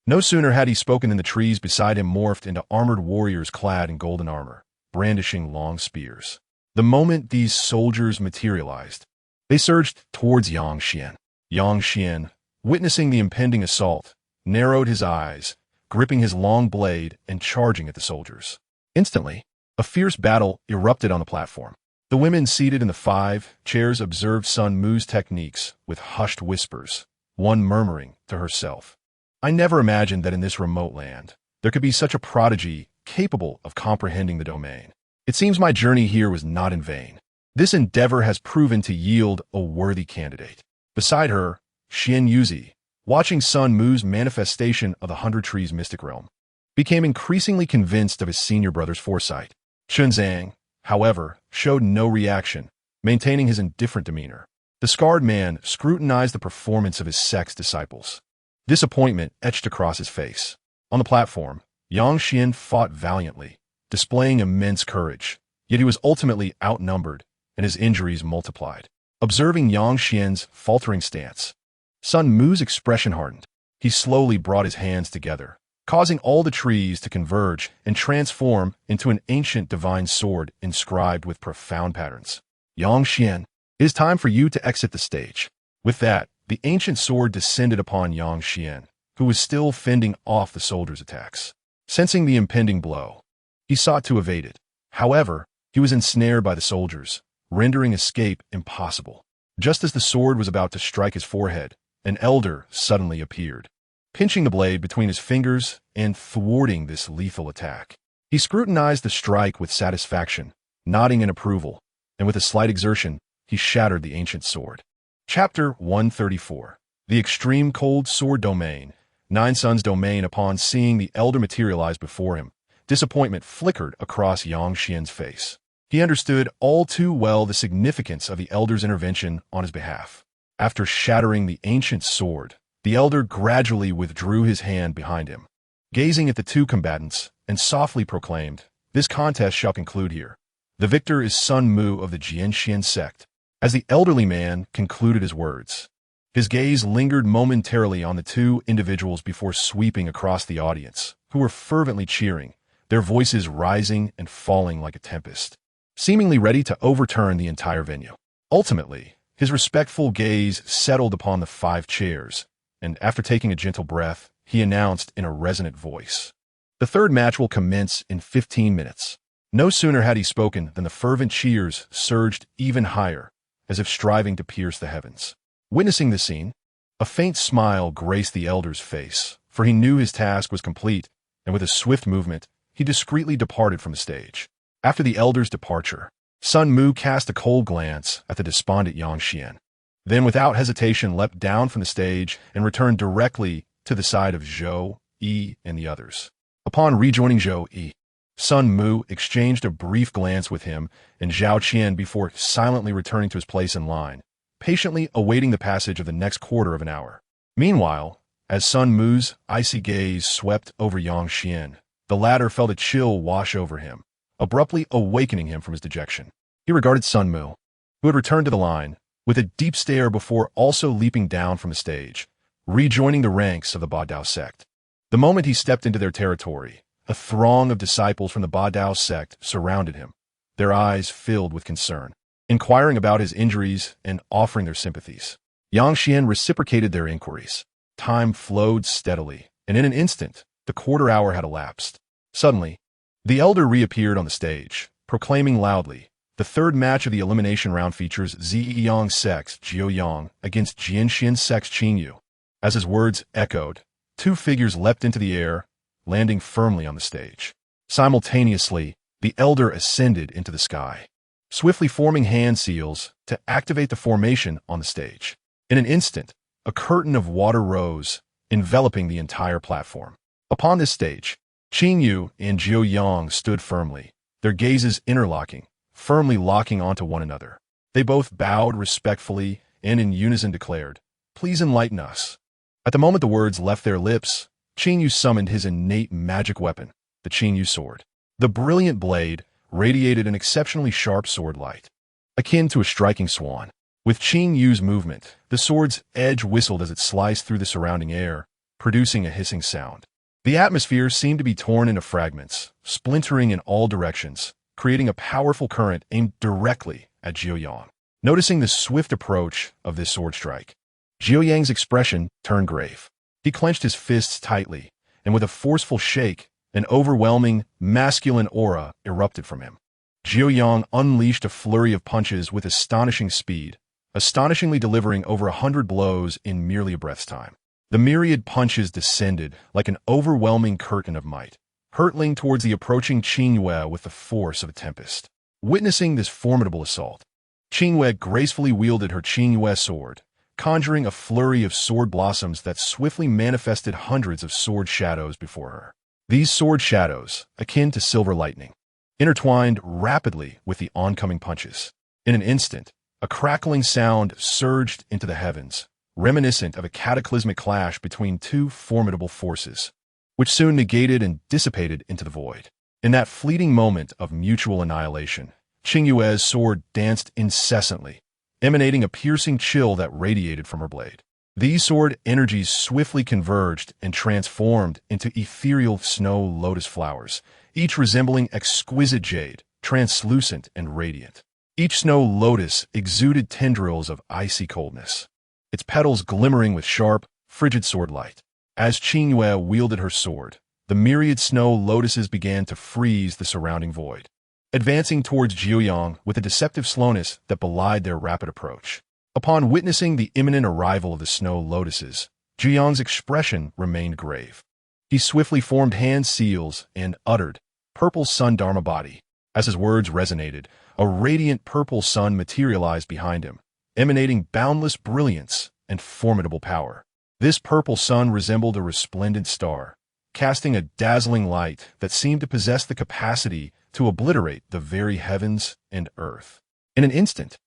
No sooner had he spoken than the trees beside him morphed into armored warriors clad in golden armor, brandishing long spears. The moment these soldiers materialized, they surged towards Yang Xian. Yang Xian, witnessing the impending assault, narrowed his eyes, gripping his long blade and charging at the soldiers. Instantly, a fierce battle erupted on the platform. The women seated in the 5 chairs observed Sun Mu's techniques with hushed whispers, one murmuring to herself, "I never imagined that in this remote land there could be such a prodigy capable of comprehending the domain." It seems my journey here was not in vain. This endeavor has proven to yield a worthy candidate. Beside her, Xian Yuzi, watching Sun Mu's manifestation of the Hundred Trees mystic realm, became increasingly convinced of his senior brother's foresight. Chunzang, however, showed no reaction, maintaining his indifferent demeanor. The scarred man scrutinized the performance of his sect's disciples. Disappointment etched across his face. On the platform, Yang Xian fought valiantly, displaying immense courage, yet he was ultimately outnumbered, and his injuries multiplied. Observing Yang Xian's faltering stance, Sun Mu's expression hardened. He slowly brought his hands together, causing all the trees to converge and transform into an ancient divine sword inscribed with profound patterns. Yang Xian, it is time for you to exit the stage. With that, the ancient sword descended upon Yang Xian, who was still fending off the soldiers' attacks. Sensing the impending blow, he sought to evade it. However, he was ensnared by the soldiers, rendering escape impossible. Just as the sword was about to strike his forehead, an elder suddenly appeared, pinching the blade between his fingers and thwarting this lethal attack. He scrutinized the strike with satisfaction, nodding in approval, and with a slight exertion, he shattered the ancient sword. Chapter 134. The Extreme Cold Sword Domain. Nine Suns Domain. Upon seeing the elder materialize before him, disappointment flickered across Yang Xian's face. He understood all too well the significance of the elder's intervention on his behalf. After shattering the ancient sword, the elder gradually withdrew his hand behind him, gazing at the two combatants, and softly proclaimed, "This contest shall conclude here. The victor is Sun Mu of the Jianxian sect." As the elderly man concluded his words, his gaze lingered momentarily on the two individuals before sweeping across the audience, who were fervently cheering, their voices rising and falling like a tempest, seemingly ready to overturn the entire venue. Ultimately, his respectful gaze settled upon the 5 chairs, and after taking a gentle breath, he announced in a resonant voice, "The third match will commence in 15 minutes. No sooner had he spoken than the fervent cheers surged even higher, as if striving to pierce the heavens. Witnessing the scene, a faint smile graced the elder's face, for he knew his task was complete, and with a swift movement, he discreetly departed from the stage. After the elder's departure, Sun Mu cast a cold glance at the despondent Yang Xian, then without hesitation leapt down from the stage and returned directly to the side of Zhou, Yi, and the others. Upon rejoining Zhou Yi, Sun Mu exchanged a brief glance with him and Zhao Qian before silently returning to his place in line, patiently awaiting the passage of the next quarter of an hour. Meanwhile, as Sun Mu's icy gaze swept over Yang Xian, the latter felt a chill wash over him, abruptly awakening him from his dejection. He regarded Sun Mu, who had returned to the line, with a deep stare before also leaping down from the stage, rejoining the ranks of the Ba Dao sect. The moment he stepped into their territory, a throng of disciples from the Ba Dao sect surrounded him, their eyes filled with concern, inquiring about his injuries and offering their sympathies. Yang Xian reciprocated their inquiries. Time flowed steadily, and in an instant, the quarter hour had elapsed. Suddenly, the elder reappeared on the stage, proclaiming loudly, "The third match of the elimination round features Ziyang sect's Jiu Yang against Jianxian sect's Qin Yu." As his words echoed, 2 figures leapt into the air, landing firmly on the stage. Simultaneously, the elder ascended into the sky, swiftly forming hand seals to activate the formation on the stage. In an instant, a curtain of water rose, enveloping the entire platform. Upon this stage, Qin Yu and Jiu Yang stood firmly, their gazes interlocking, firmly locking onto one another. They both bowed respectfully and in unison declared, "Please enlighten us." At the moment the words left their lips, Qin Yu summoned his innate magic weapon, the Qin Yu sword. The brilliant blade radiated an exceptionally sharp sword light, akin to a striking swan. With Qin Yu's movement, the sword's edge whistled as it sliced through the surrounding air, producing a hissing sound. The atmosphere seemed to be torn into fragments, splintering in all directions, creating a powerful current aimed directly at Jiu Yang. Noticing the swift approach of this sword strike, Jiu Yang's expression turned grave. He clenched his fists tightly, and with a forceful shake, an overwhelming, masculine aura erupted from him. Jiu Yang unleashed a flurry of punches with astonishing speed, astonishingly delivering over 100 blows in merely a breath's time. The myriad punches descended like an overwhelming curtain of might, hurtling towards the approaching Qingyue with the force of a tempest. Witnessing this formidable assault, Qingyue gracefully wielded her Qingyue sword, conjuring a flurry of sword blossoms that swiftly manifested hundreds of sword shadows before her. These sword shadows, akin to silver lightning, intertwined rapidly with the oncoming punches. In an instant, a crackling sound surged into the heavens, reminiscent of a cataclysmic clash between two formidable forces, which soon negated and dissipated into the void. In that fleeting moment of mutual annihilation, Qingyue's sword danced incessantly, emanating a piercing chill that radiated from her blade. These sword energies swiftly converged and transformed into ethereal snow lotus flowers, each resembling exquisite jade, translucent and radiant. Each snow lotus exuded tendrils of icy coldness, its petals glimmering with sharp, frigid sword light. As Qingyue wielded her sword, the myriad snow lotuses began to freeze the surrounding void, advancing towards Jiuyang with a deceptive slowness that belied their rapid approach. Upon witnessing the imminent arrival of the snow lotuses, Jiuyang's expression remained grave. He swiftly formed hand seals and uttered, "Purple Sun Dharma Body." As his words resonated, a radiant purple sun materialized behind him, emanating boundless brilliance and formidable power. This purple sun resembled a resplendent star, casting a dazzling light that seemed to possess the capacity to obliterate the very heavens and earth. In an instant,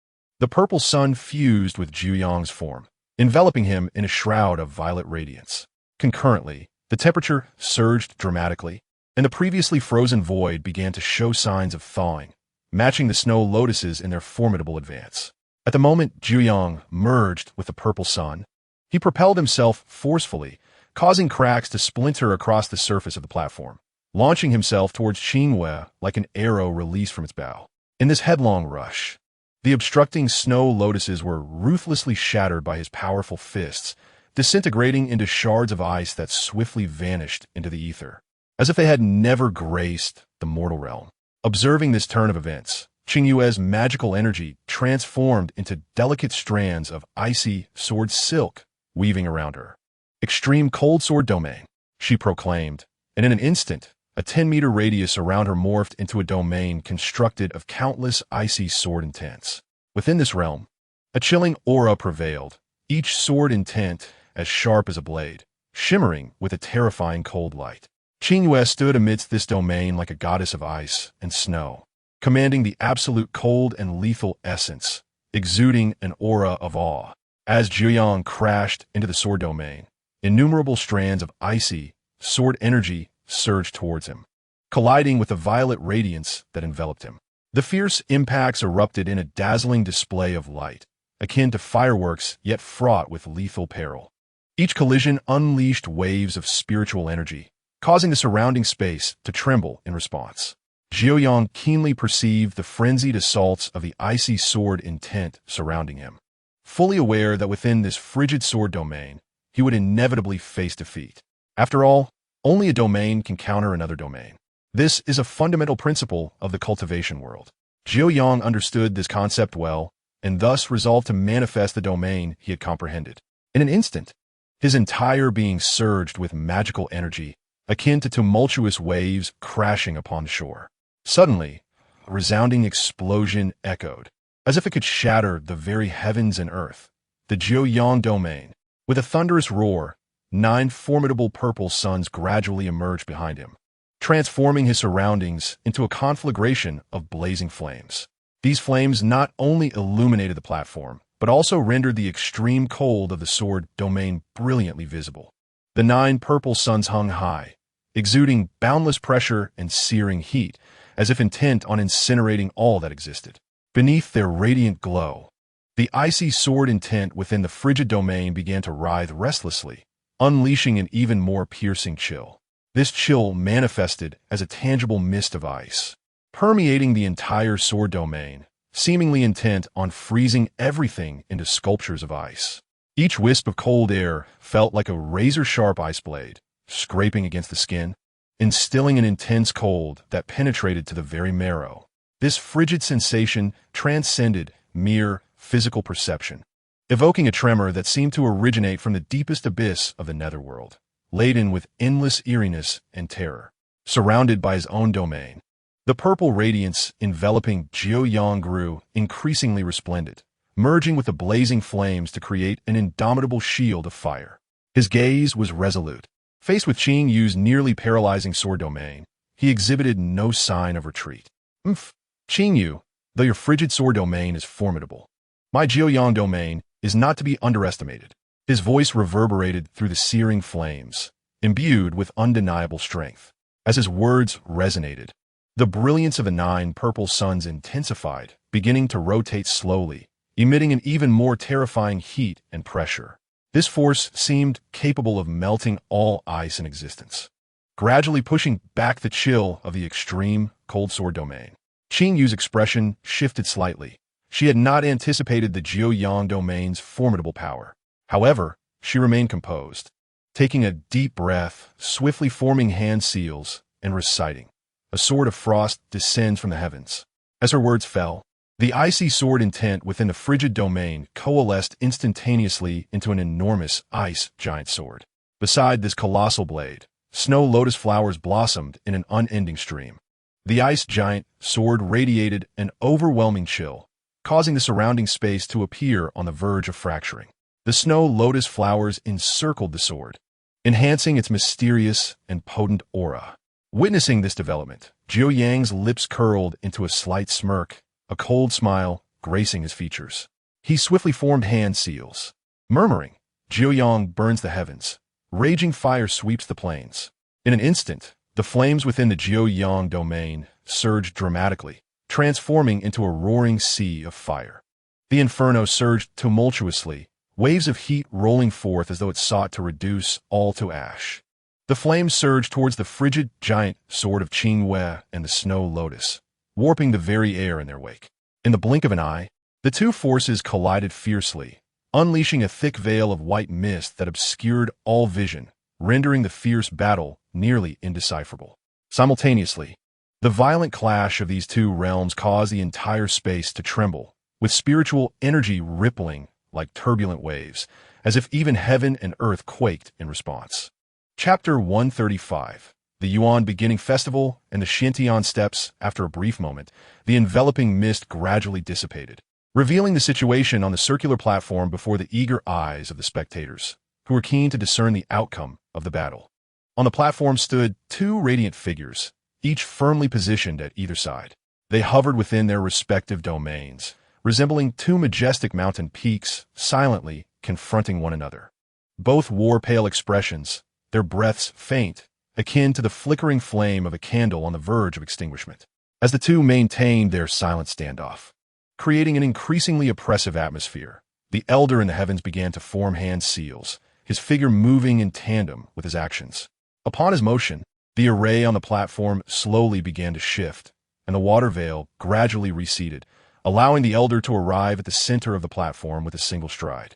the purple sun fused with Jiuyang's form, enveloping him in a shroud of violet radiance. Concurrently, the temperature surged dramatically, and the previously frozen void began to show signs of thawing, matching the snow lotuses in their formidable advance. At the moment Jiuyang merged with the purple sun, he propelled himself forcefully, causing cracks to splinter across the surface of the platform, launching himself towards Qingyue like an arrow released from its bow. In this headlong rush, the obstructing snow lotuses were ruthlessly shattered by his powerful fists, disintegrating into shards of ice that swiftly vanished into the ether, as if they had never graced the mortal realm. Observing this turn of events, Qingyue's magical energy transformed into delicate strands of icy sword silk weaving around her. "Extreme cold sword domain," she proclaimed, and in an instant, a 10-meter radius around her morphed into a domain constructed of countless icy sword intents. Within this realm, a chilling aura prevailed, each sword intent as sharp as a blade, shimmering with a terrifying cold light. Qingyue stood amidst this domain like a goddess of ice and snow, commanding the absolute cold and lethal essence, exuding an aura of awe. As Jiuyang crashed into the sword domain, innumerable strands of icy, sword energy surged towards him, colliding with the violet radiance that enveloped him. The fierce impacts erupted in a dazzling display of light, akin to fireworks yet fraught with lethal peril. Each collision unleashed waves of spiritual energy, causing the surrounding space to tremble in response. Jiuyang keenly perceived the frenzied assaults of the icy sword intent surrounding him, fully aware that within this frigid sword domain, he would inevitably face defeat. After all, only a domain can counter another domain. This is a fundamental principle of the cultivation world. Jiuyang understood this concept well, and thus resolved to manifest the domain he had comprehended. In an instant, his entire being surged with magical energy, akin to tumultuous waves crashing upon the shore. Suddenly, a resounding explosion echoed, as if it could shatter the very heavens and earth. The Jiuyang domain, with a thunderous roar, 9 formidable purple suns gradually emerged behind him, transforming his surroundings into a conflagration of blazing flames. These flames not only illuminated the platform, but also rendered the extreme cold of the sword domain brilliantly visible. The 9 purple suns hung high, exuding boundless pressure and searing heat, as if intent on incinerating all that existed. Beneath their radiant glow, the icy sword intent within the frigid domain began to writhe restlessly, unleashing an even more piercing chill. This chill manifested as a tangible mist of ice, permeating the entire sword domain, seemingly intent on freezing everything into sculptures of ice. Each wisp of cold air felt like a razor-sharp ice blade, scraping against the skin, instilling an intense cold that penetrated to the very marrow. This frigid sensation transcended mere physical perception, evoking a tremor that seemed to originate from the deepest abyss of the netherworld, laden with endless eeriness and terror. surrounded by his own domain. The purple radiance enveloping Jiu Yang grew increasingly resplendent, merging with the blazing flames to create an indomitable shield of fire. His gaze was resolute. Faced with Qing Yu's nearly paralyzing sword domain, he exhibited no sign of retreat. Qing Yu, though your frigid sword domain is formidable, my Jiu Yang domain is not to be underestimated. His voice reverberated through the searing flames, imbued with undeniable strength. As his words resonated, the brilliance of the 9 purple suns intensified, beginning to rotate slowly, emitting an even more terrifying heat and pressure. This force seemed capable of melting all ice in existence, gradually pushing back the chill of the extreme cold sword domain. Qing Yu's expression shifted slightly. She had not anticipated the Jiu Yang domain's formidable power. However, she remained composed, taking a deep breath, swiftly forming hand seals, and reciting, "A sword of frost descends from the heavens." As her words fell, the icy sword intent within the frigid domain coalesced instantaneously into an enormous ice giant sword. Beside this colossal blade, snow lotus flowers blossomed in an unending stream. The ice giant sword radiated an overwhelming chill, causing the surrounding space to appear on the verge of fracturing. The snow lotus flowers encircled the sword, enhancing its mysterious and potent aura. Witnessing this development, Jiu Yang's lips curled into a slight smirk, a cold smile gracing his features. He swiftly formed hand seals. Murmuring, Jiu Yang burns the heavens. Raging fire sweeps the plains. In an instant, the flames within the Jiu Yang domain surged dramatically, transforming into a roaring sea of fire. The inferno surged tumultuously, waves of heat rolling forth as though it sought to reduce all to ash. The flames surged towards the frigid giant sword of Qing Yue and the snow lotus, warping the very air in their wake. In the blink of an eye, the two forces collided fiercely, unleashing a thick veil of white mist that obscured all vision, rendering the fierce battle nearly indecipherable. Simultaneously, the violent clash of these two realms caused the entire space to tremble, with spiritual energy rippling like turbulent waves, as if even heaven and earth quaked in response. Chapter 135. The Yuan Beginning Festival and the Xintian Steppes. After a brief moment, the enveloping mist gradually dissipated, revealing the situation on the circular platform before the eager eyes of the spectators, who were keen to discern the outcome of the battle. On the platform stood 2 radiant figures, each firmly positioned at either side. They hovered within their respective domains, resembling 2 majestic mountain peaks, silently confronting one another. Both wore pale expressions, their breaths faint, akin to the flickering flame of a candle on the verge of extinguishment. As the two maintained their silent standoff, creating an increasingly oppressive atmosphere, the elder in the heavens began to form hand seals, his figure moving in tandem with his actions. Upon his motion, the array on the platform slowly began to shift, and the water veil gradually receded, allowing the elder to arrive at the center of the platform with a single stride.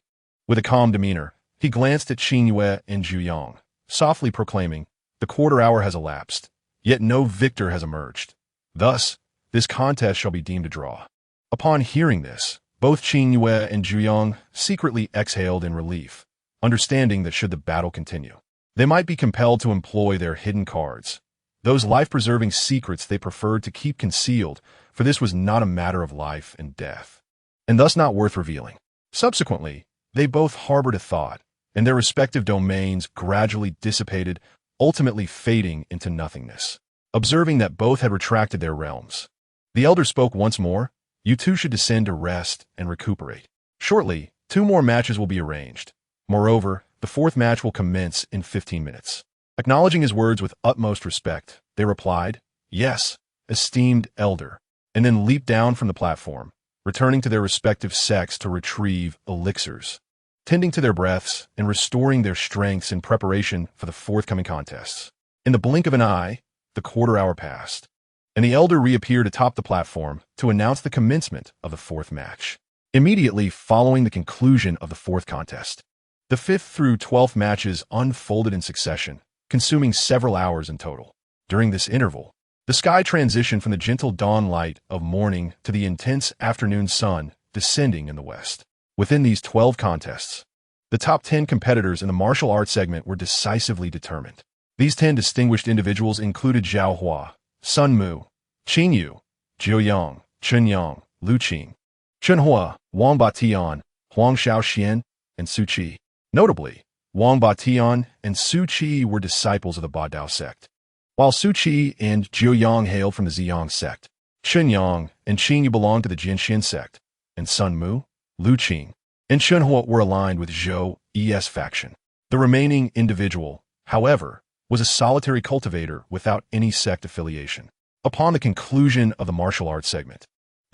With a calm demeanor, he glanced at Qing Yue and Jiu Yang, softly proclaiming, "The quarter hour has elapsed, yet no victor has emerged. Thus, this contest shall be deemed a draw." Upon hearing this, both Qing Yue and Jiu Yang secretly exhaled in relief, understanding that should the battle continue, they might be compelled to employ their hidden cards, those life-preserving secrets they preferred to keep concealed, for this was not a matter of life and death, and thus not worth revealing. Subsequently, they both harbored a thought, and their respective domains gradually dissipated, ultimately fading into nothingness. Observing that both had retracted their realms, the elder spoke once more, "You two should descend to rest and recuperate. Shortly, 2 more matches will be arranged. Moreover, the 4th match will commence in 15 minutes. Acknowledging his words with utmost respect, they replied, "Yes, esteemed elder," and then leaped down from the platform, returning to their respective sects to retrieve elixirs, tending to their breaths and restoring their strengths in preparation for the forthcoming contests. In the blink of an eye, the quarter hour passed, and the elder reappeared atop the platform to announce the commencement of the 4th match. Immediately following the conclusion of the 4th contest, the 5th through 12th matches unfolded in succession, consuming several hours in total. During this interval, the sky transitioned from the gentle dawn light of morning to the intense afternoon sun descending in the west. Within these 12 contests, the top 10 competitors in the martial arts segment were decisively determined. These 10 distinguished individuals included Zhao Hua, Sun Mu, Qin Yu, Jiu Yang, Chen Yang, Lu Qing, Chen Hua, Wang Batian, Huang Shaoxian, and Su Qi. Notably, Wang Batian and Su Qi were disciples of the Ba Dao sect, while Su Qi and Jiu Yang hailed from the Ziyang sect. Chen Yang and Qin Yu belonged to the Jinshin sect, and Sun Mu, Lu Qing, and Chen Hua were aligned with Zhou Yi's faction. The remaining individual, however, was a solitary cultivator without any sect affiliation. Upon the conclusion of the martial arts segment,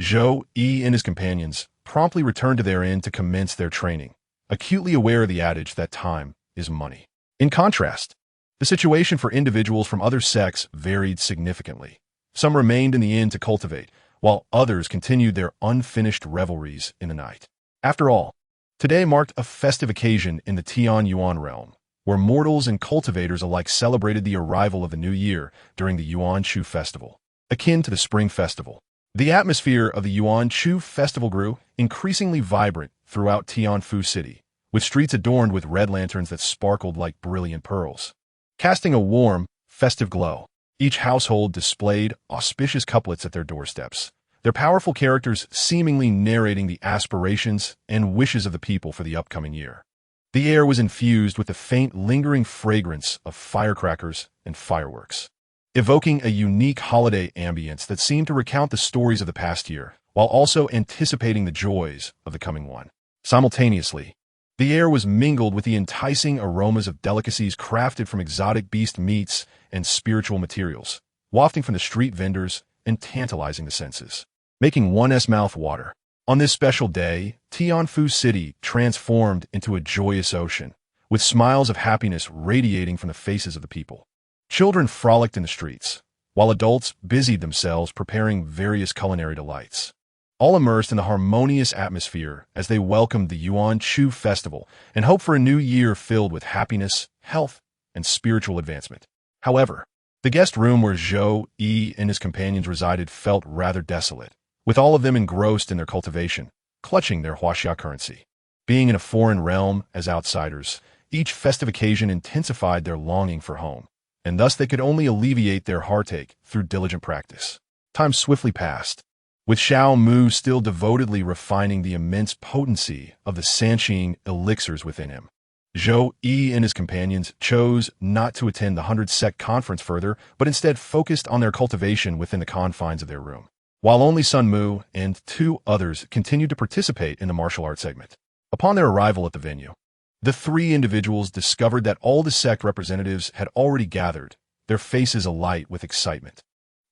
Zhou Yi and his companions promptly returned to their inn to commence their training, acutely aware of the adage that time is money. In contrast, the situation for individuals from other sects varied significantly. Some remained in the inn to cultivate, while others continued their unfinished revelries in the night. After all, today marked a festive occasion in the Tian-Yuan realm, where mortals and cultivators alike celebrated the arrival of the new year during the Yuan Chu festival, akin to the Spring Festival. The atmosphere of the Yuan Chu festival grew increasingly vibrant throughout Tianfu City, with streets adorned with red lanterns that sparkled like brilliant pearls, casting a warm, festive glow. Each household displayed auspicious couplets at their doorsteps, their powerful characters seemingly narrating the aspirations and wishes of the people for the upcoming year. The air was infused with the faint, lingering fragrance of firecrackers and fireworks, evoking a unique holiday ambience that seemed to recount the stories of the past year, while also anticipating the joys of the coming one. Simultaneously, the air was mingled with the enticing aromas of delicacies crafted from exotic beast meats and spiritual materials, wafting from the street vendors and tantalizing the senses, making one's mouth water. On this special day, Tianfu City transformed into a joyous ocean, with smiles of happiness radiating from the faces of the people. Children frolicked in the streets, while adults busied themselves preparing various culinary delights, all immersed in the harmonious atmosphere as they welcomed the Yuan Chu festival and hoped for a new year filled with happiness, health, and spiritual advancement. However, the guest room where Zhou Yi and his companions resided felt rather desolate, with all of them engrossed in their cultivation, clutching their huaxia currency. Being in a foreign realm as outsiders, each festive occasion intensified their longing for home, and thus they could only alleviate their heartache through diligent practice. Time swiftly passed, with Xiao Mu still devotedly refining the immense potency of the Sanqing elixirs within him. Zhou Yi and his companions chose not to attend the 100-sect conference further, but instead focused on their cultivation within the confines of their room, while only Sun Mu and 2 others continued to participate in the martial arts segment. Upon their arrival at the venue, the 3 individuals discovered that all the sect representatives had already gathered, their faces alight with excitement,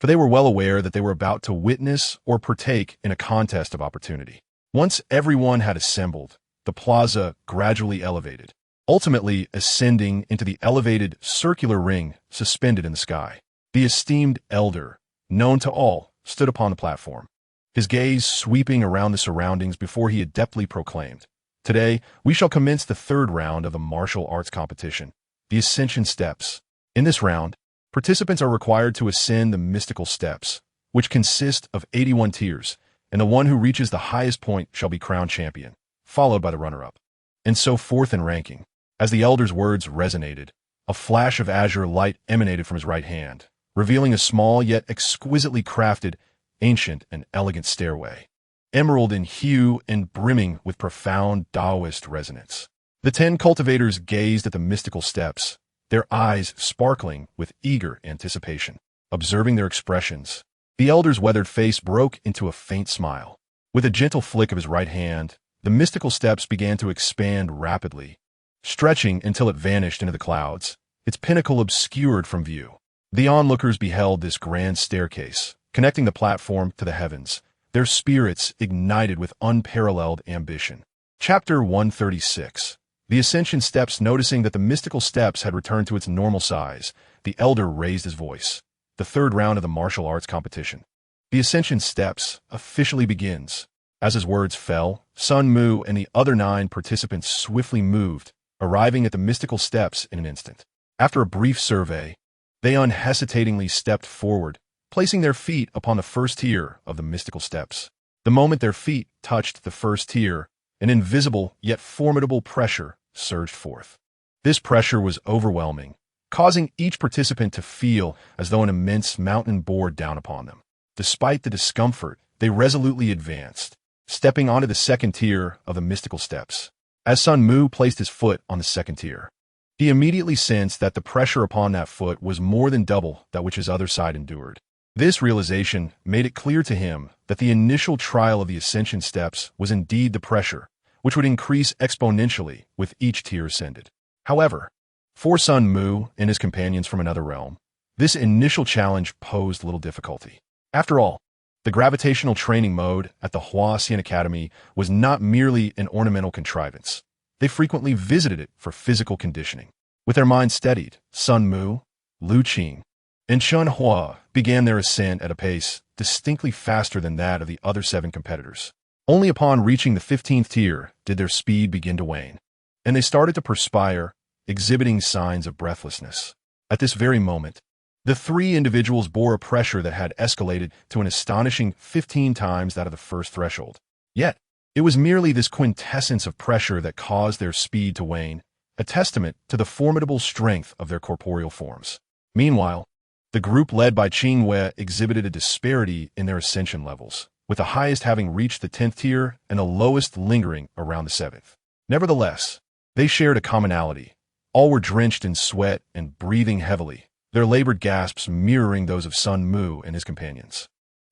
for they were well aware that they were about to witness or partake in a contest of opportunity. Once everyone had assembled, the plaza gradually elevated, ultimately ascending into the elevated circular ring suspended in the sky. The esteemed elder, known to all, stood upon the platform, his gaze sweeping around the surroundings before he adeptly proclaimed, "Today, we shall commence the 3rd round of the martial arts competition, the Ascension Steps. In this round, participants are required to ascend the mystical steps, which consist of 81 tiers, and the one who reaches the highest point shall be crowned champion, followed by the runner-up, and so forth in ranking." As the elder's words resonated, a flash of azure light emanated from his right hand, revealing a small yet exquisitely crafted, ancient and elegant stairway, emerald in hue and brimming with profound Taoist resonance. The 10 cultivators gazed at the mystical steps, their eyes sparkling with eager anticipation. Observing their expressions, the elder's weathered face broke into a faint smile. With a gentle flick of his right hand, the mystical steps began to expand rapidly, stretching until it vanished into the clouds, its pinnacle obscured from view. The onlookers beheld this grand staircase, connecting the platform to the heavens, their spirits ignited with unparalleled ambition. Chapter 136. The Ascension Steps. Noticing that the mystical steps had returned to its normal size, the elder raised his voice. The 3rd round of the martial arts competition, the Ascension Steps, officially begins. As his words fell, Sun Mu and the other 9 participants swiftly moved, arriving at the mystical steps in an instant. After a brief survey, they unhesitatingly stepped forward, placing their feet upon the 1st tier of the mystical steps. The moment their feet touched the 1st tier, an invisible yet formidable pressure surged forth. This pressure was overwhelming, causing each participant to feel as though an immense mountain bore down upon them. Despite the discomfort, they resolutely advanced, stepping onto the second tier of the mystical steps. As Sun Mu placed his foot on the second tier, he immediately sensed that the pressure upon that foot was more than double that which his other side endured. This realization made it clear to him that the initial trial of the ascension steps was indeed the pressure, which would increase exponentially with each tier ascended. However, for Sun Mu and his companions from another realm, this initial challenge posed little difficulty. After all, the gravitational training mode at the Huaxian Academy was not merely an ornamental contrivance. They frequently visited it for physical conditioning. With their minds steadied, Sun Mu, Lu Qing, and Chen Hua began their ascent at a pace distinctly faster than that of the other 7 competitors. Only upon reaching the 15th tier did their speed begin to wane, and they started to perspire, exhibiting signs of breathlessness. At this very moment, the 3 individuals bore a pressure that had escalated to an astonishing 15 times that of the first threshold. Yet, it was merely this quintessence of pressure that caused their speed to wane, a testament to the formidable strength of their corporeal forms. Meanwhile, the group led by Qing Wei exhibited a disparity in their ascension levels, with the highest having reached the 10th tier and the lowest lingering around the 7th. Nevertheless, they shared a commonality. All were drenched in sweat and breathing heavily, their labored gasps mirroring those of Sun Mu and his companions.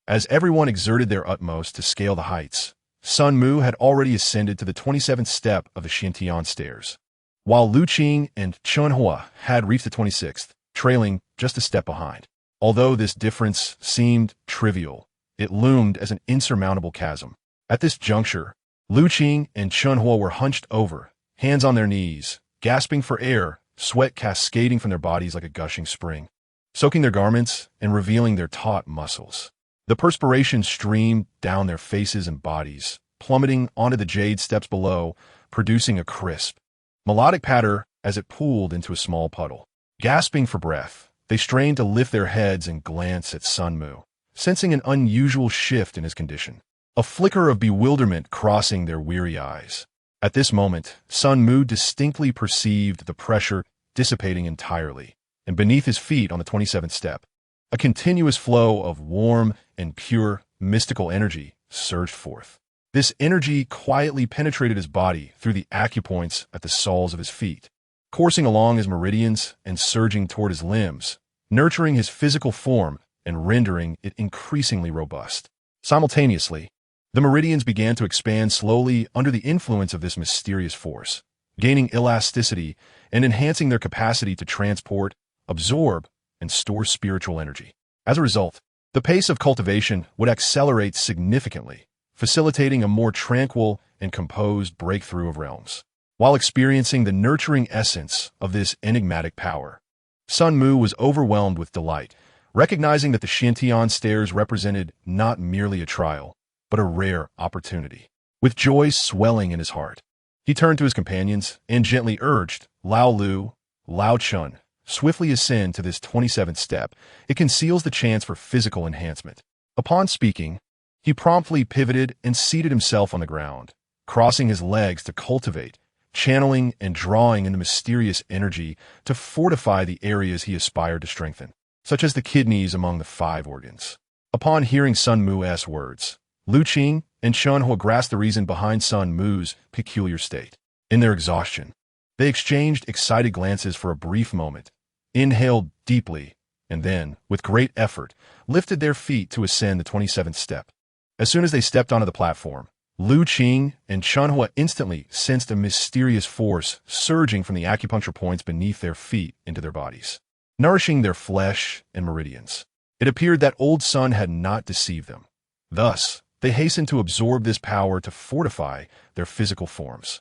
As everyone exerted their utmost to scale the heights, Sun Mu had already ascended to the 27th step of the Xintian stairs, while Lu Qing and Chen Hua had reached the 26th, trailing just a step behind. Although this difference seemed trivial, it loomed as an insurmountable chasm. At this juncture, Lu Qing and Chen Hua were hunched over, hands on their knees, gasping for air, sweat cascading from their bodies like a gushing spring, soaking their garments and revealing their taut muscles. The perspiration streamed down their faces and bodies, plummeting onto the jade steps below, producing a crisp, melodic patter as it pooled into a small puddle. Gasping for breath, they strained to lift their heads and glance at Sun Mu, sensing an unusual shift in his condition, a flicker of bewilderment crossing their weary eyes. At this moment, Sun Mu distinctly perceived the pressure dissipating entirely, and beneath his feet on the 27th step, a continuous flow of warm and pure mystical energy surged forth. This energy quietly penetrated his body through the acupoints at the soles of his feet, coursing along his meridians and surging toward his limbs, nurturing his physical form and rendering it increasingly robust. Simultaneously, the meridians began to expand slowly under the influence of this mysterious force, gaining elasticity and enhancing their capacity to transport, absorb, and store spiritual energy. As a result, the pace of cultivation would accelerate significantly, facilitating a more tranquil and composed breakthrough of realms. While experiencing the nurturing essence of this enigmatic power, Sun Mu was overwhelmed with delight, recognizing that the Xintian stairs represented not merely a trial, but a rare opportunity. With joy swelling in his heart, he turned to his companions and gently urged, Lao Lu, Lao Chun, swiftly ascend to this 27th step. It conceals the chance for physical enhancement. Upon speaking, he promptly pivoted and seated himself on the ground, crossing his legs to cultivate, channeling and drawing in the mysterious energy to fortify the areas he aspired to strengthen, such as the kidneys among the 5 organs. Upon hearing Sun Mu's words, Lu Qing and Chen Hua grasped the reason behind Sun Mu's peculiar state. In their exhaustion, they exchanged excited glances for a brief moment, inhaled deeply, and then, with great effort, lifted their feet to ascend the 27th step. As soon as they stepped onto the platform, Lu Qing and Chen Hua instantly sensed a mysterious force surging from the acupuncture points beneath their feet into their bodies, nourishing their flesh and meridians. It appeared that Old Sun had not deceived them. Thus, they hastened to absorb this power to fortify their physical forms.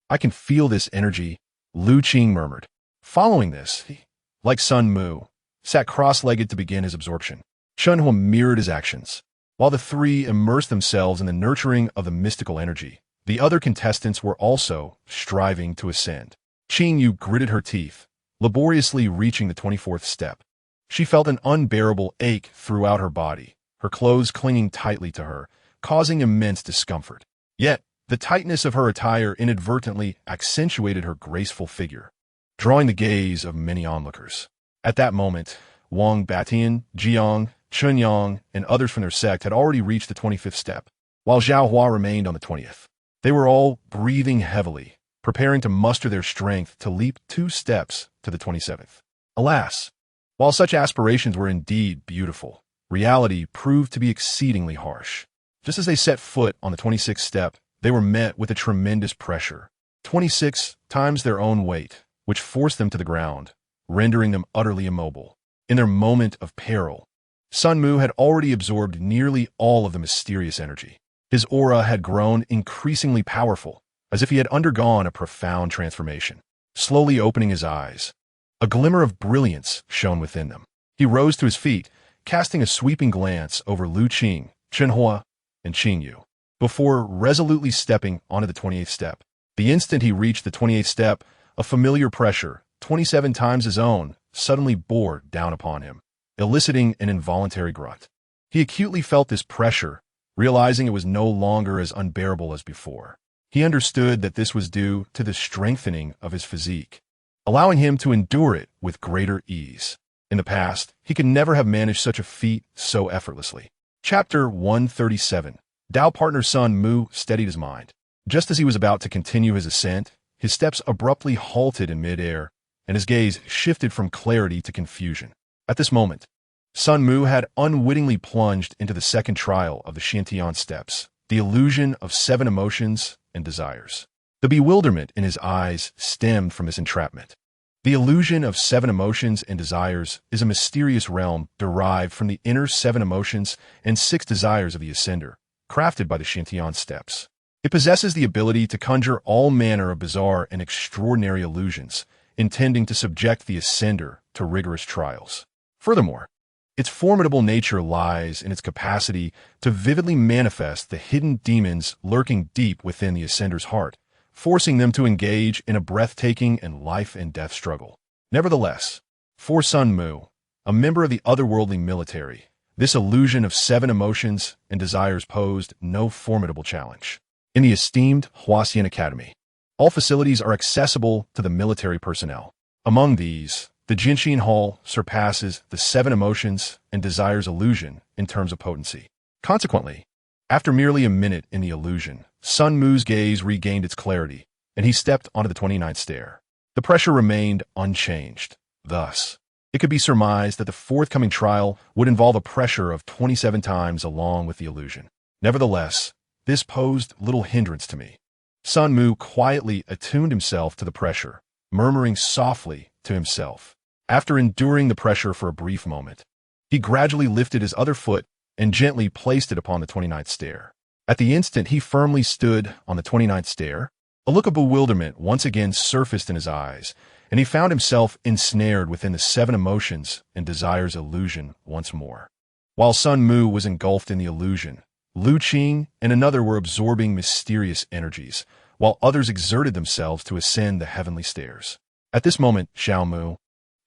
I can feel this energy, Lu Qing murmured. Following this, he, like Sun Mu, sat cross-legged to begin his absorption. Chen Hua mirrored his actions. While the 3 immersed themselves in the nurturing of the mystical energy, the other contestants were also striving to ascend. Qing Yu gritted her teeth, laboriously reaching the 24th step. She felt an unbearable ache throughout her body, her clothes clinging tightly to her, causing immense discomfort. Yet, the tightness of her attire inadvertently accentuated her graceful figure. drawing the gaze of many onlookers. At that moment, Wang Batian, Jiang, Chunyang, and others from their sect had already reached the 25th step, while Zhao Hua remained on the 20th. They were all breathing heavily, preparing to muster their strength to leap 2 steps to the 27th. Alas, while such aspirations were indeed beautiful, reality proved to be exceedingly harsh. Just as they set foot on the 26th step, they were met with a tremendous pressure, 26 times their own weight, which forced them to the ground, rendering them utterly immobile. In their moment of peril, Sun Mu had already absorbed nearly all of the mysterious energy. His aura had grown increasingly powerful, as if he had undergone a profound transformation. Slowly opening his eyes, a glimmer of brilliance shone within them. He rose to his feet, casting a sweeping glance over Lu Qing, Chen Hua, and Qing Yu, before resolutely stepping onto the 28th step. The instant he reached the 28th step, a familiar pressure, 27 times his own, suddenly bore down upon him, eliciting an involuntary grunt. He acutely felt this pressure, realizing it was no longer as unbearable as before. He understood that this was due to the strengthening of his physique, allowing him to endure it with greater ease. In the past, he could never have managed such a feat so effortlessly. Chapter 137. Dao partner Sun Mu steadied his mind. Just as he was about to continue his ascent, his steps abruptly halted in midair, and his gaze shifted from clarity to confusion. At this moment, Sun Mu had unwittingly plunged into the second trial of the Shantian steps, the illusion of 7 emotions and desires. The bewilderment in his eyes stemmed from this entrapment. The illusion of 7 emotions and desires is a mysterious realm derived from the inner 7 emotions and 6 desires of the Ascender, crafted by the Shantian steps. It possesses the ability to conjure all manner of bizarre and extraordinary illusions, intending to subject the Ascender to rigorous trials. Furthermore, its formidable nature lies in its capacity to vividly manifest the hidden demons lurking deep within the Ascender's heart, forcing them to engage in a breathtaking and life-and-death struggle. Nevertheless, for Sun Mu, a member of the otherworldly military, this illusion of 7 emotions and desires posed no formidable challenge. In the esteemed Huaxian Academy, all facilities are accessible to the military personnel. Among these, the Jinshin Hall surpasses the 7 emotions and desires illusion in terms of potency. Consequently, after merely a minute in the illusion, Sun Mu's gaze regained its clarity, and he stepped onto the 29th stair. The pressure remained unchanged. Thus, it could be surmised that the forthcoming trial would involve a pressure of 27 times along with the illusion. Nevertheless, this posed little hindrance to me. Sun Mu quietly attuned himself to the pressure, murmuring softly to himself. After enduring the pressure for a brief moment, he gradually lifted his other foot and gently placed it upon the 29th stair. At the instant he firmly stood on the 29th stair, a look of bewilderment once again surfaced in his eyes, and he found himself ensnared within the 7 emotions and desires illusion once more. While Sun Mu was engulfed in the illusion, Lu Qing and another were absorbing mysterious energies, while others exerted themselves to ascend the heavenly stairs. At this moment, Xiao Mu,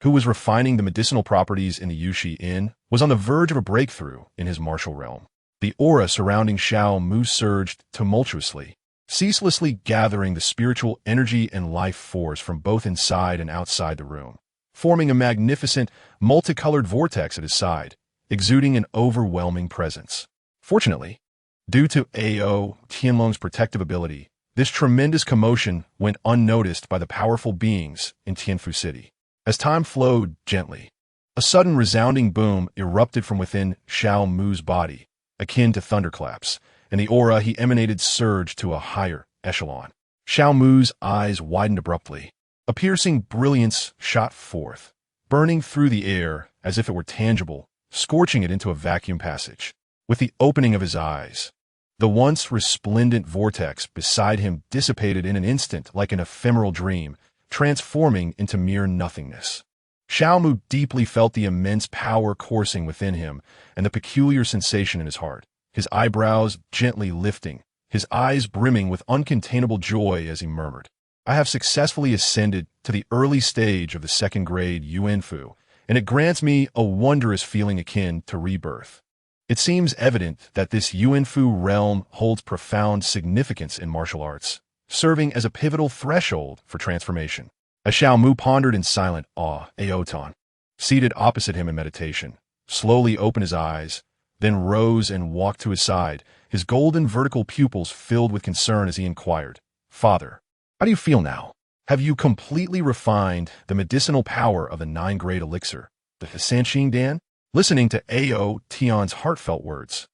who was refining the medicinal properties in the Yushi Inn, was on the verge of a breakthrough in his martial realm. The aura surrounding Xiao Mu surged tumultuously, ceaselessly gathering the spiritual energy and life force from both inside and outside the room, forming a magnificent, multicolored vortex at his side, exuding an overwhelming presence. Fortunately, due to Ao Tianlong's protective ability, this tremendous commotion went unnoticed by the powerful beings in Tianfu City. As time flowed gently, a sudden resounding boom erupted from within Xiao Mu's body, akin to thunderclaps, and the aura he emanated surged to a higher echelon. Xiao Mu's eyes widened abruptly. A piercing brilliance shot forth, burning through the air as if it were tangible, scorching it into a vacuum passage. With the opening of his eyes, the once resplendent vortex beside him dissipated in an instant like an ephemeral dream, transforming into mere nothingness. Xiao Mu deeply felt the immense power coursing within him and the peculiar sensation in his heart, his eyebrows gently lifting, his eyes brimming with uncontainable joy as he murmured, "I have successfully ascended to the early stage of the 2nd grade Yuanfu, and it grants me a wondrous feeling akin to rebirth." It seems evident that this Yuanfu realm holds profound significance in martial arts, serving as a pivotal threshold for transformation. As Xiao Mu pondered in silent awe, Aotan, seated opposite him in meditation, slowly opened his eyes, then rose and walked to his side, his golden vertical pupils filled with concern as he inquired, "Father, how do you feel now? Have you completely refined the medicinal power of the 9-grade elixir, the Sanqing Dan?" Listening to Ao Tian's heartfelt words,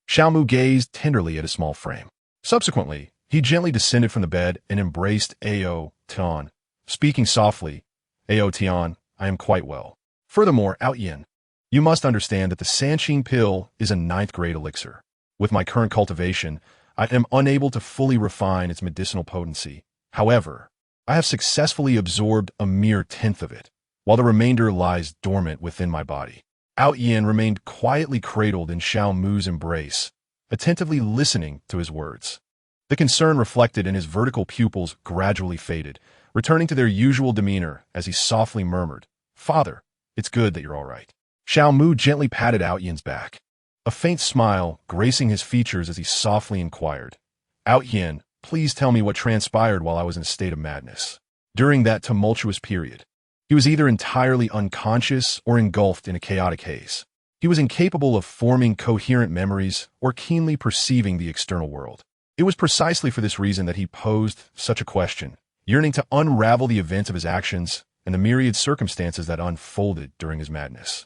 Xiao Mu gazed tenderly at his small frame. Subsequently, he gently descended from the bed and embraced Ao Tian, speaking softly, "Ao Tian, I am quite well. Furthermore, Ao Yin, you must understand that the Sanqing pill is a 9th-grade elixir. With my current cultivation, I am unable to fully refine its medicinal potency. However, I have successfully absorbed a mere 10th of it, while the remainder lies dormant within my body." Ao Yin remained quietly cradled in Xiao Mu's embrace, attentively listening to his words. The concern reflected in his vertical pupils gradually faded, returning to their usual demeanor as he softly murmured, "Father, it's good that you're all right." Xiao Mu gently patted Ao Yin's back, a faint smile gracing his features as he softly inquired, "Ao Yin, please tell me what transpired while I was in a state of madness." During that tumultuous period, he was either entirely unconscious or engulfed in a chaotic haze. He was incapable of forming coherent memories or keenly perceiving the external world. It was precisely for this reason that he posed such a question, yearning to unravel the events of his actions and the myriad circumstances that unfolded during his madness.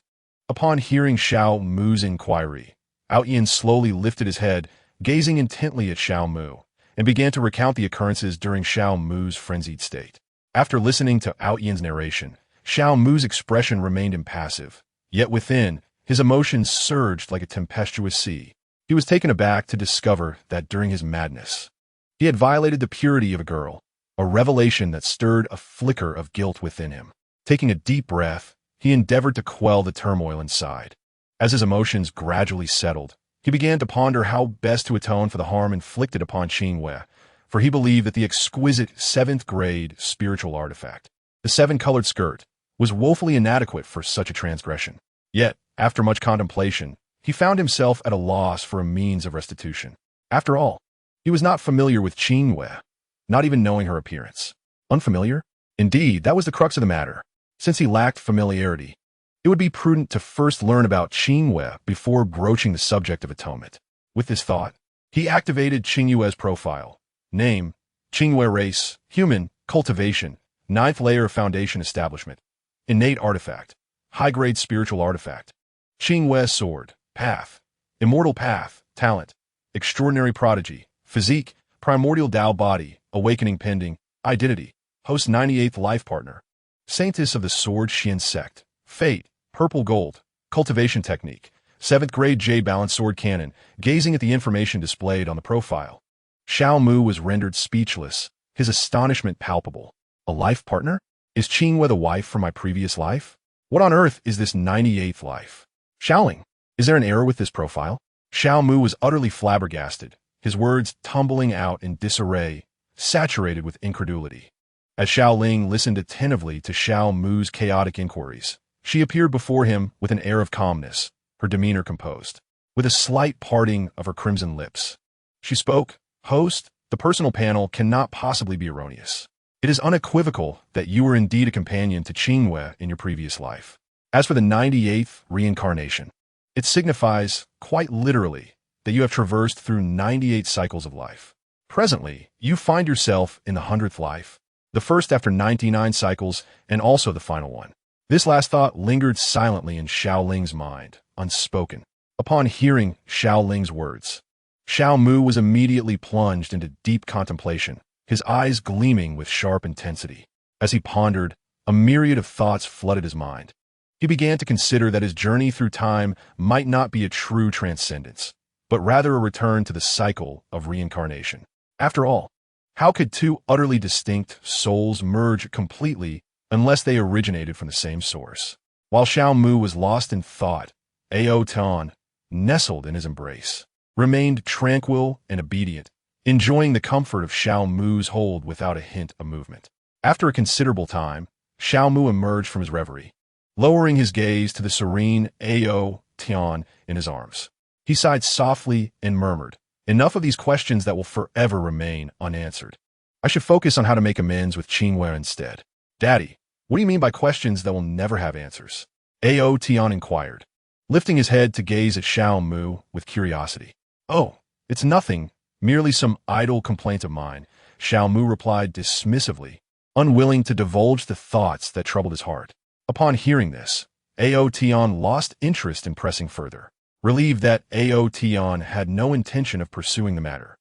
Upon hearing Xiao Mu's inquiry, Ao Yin slowly lifted his head, gazing intently at Xiao Mu, and began to recount the occurrences during Xiao Mu's frenzied state. After listening to Ao Yin's narration, Xiao Mu's expression remained impassive, yet within, his emotions surged like a tempestuous sea. He was taken aback to discover that during his madness, he had violated the purity of a girl, a revelation that stirred a flicker of guilt within him. Taking a deep breath, he endeavored to quell the turmoil inside. As his emotions gradually settled, he began to ponder how best to atone for the harm inflicted upon Qingwei, for he believed that the exquisite 7th-grade spiritual artifact, the 7-colored skirt, was woefully inadequate for such a transgression. Yet, after much contemplation, he found himself at a loss for a means of restitution. After all, he was not familiar with Qingwei, not even knowing her appearance. Unfamiliar? Indeed, that was the crux of the matter. Since he lacked familiarity, it would be prudent to first learn about Qingwei before broaching the subject of atonement. With this thought, he activated Qingwei's profile. Name, Qingwei race, human, cultivation, 9th layer of foundation establishment, innate artifact, high-grade spiritual artifact, Qingwei sword, path, immortal path, talent, extraordinary prodigy, physique, primordial Tao body, awakening pending, identity, host 98th life partner, saintess of the sword Xian sect, fate, purple gold, cultivation technique, 7th grade J balanced sword cannon. Gazing at the information displayed on the profile, Xiao Mu was rendered speechless, his astonishment palpable. A life partner? Is Qingwei the wife from my previous life? What on earth is this 98th life? Xiaoling, is there an error with this profile? Xiao Mu was utterly flabbergasted, his words tumbling out in disarray, saturated with incredulity. As Xiaoling listened attentively to Xiao Mu's chaotic inquiries, she appeared before him with an air of calmness, her demeanor composed, with a slight parting of her crimson lips. She spoke, "Host, the personal panel cannot possibly be erroneous. It is unequivocal that you were indeed a companion to Qingwei in your previous life. As for the 98th reincarnation, it signifies, quite literally, that you have traversed through 98 cycles of life. Presently, you find yourself in the 100th life, the first after 99 cycles and also the final one." This last thought lingered silently in Xiaoling's mind, unspoken. Upon hearing Xiaoling's words, Xiao Mu was immediately plunged into deep contemplation, his eyes gleaming with sharp intensity. As he pondered, a myriad of thoughts flooded his mind. He began to consider that his journey through time might not be a true transcendence, but rather a return to the cycle of reincarnation. After all, how could two utterly distinct souls merge completely unless they originated from the same source? While Xiao Mu was lost in thought, Ao Tan, nestled in his embrace, remained tranquil and obedient, enjoying the comfort of Xiao Mu's hold without a hint of movement. After a considerable time, Xiao Mu emerged from his reverie, lowering his gaze to the serene Ao Tian in his arms. He sighed softly and murmured, "Enough of these questions that will forever remain unanswered. I should focus on how to make amends with Qingwei instead." Daddy, what do you mean by questions that will never have answers? Ao Tian inquired, lifting his head to gaze at Xiao Mu with curiosity. Oh, it's nothing, merely some idle complaint of mine, Xiao Mu replied dismissively, unwilling to divulge the thoughts that troubled his heart. Upon hearing this, Ao Tian lost interest in pressing further, relieved that Ao Tian had no intention of pursuing the matter.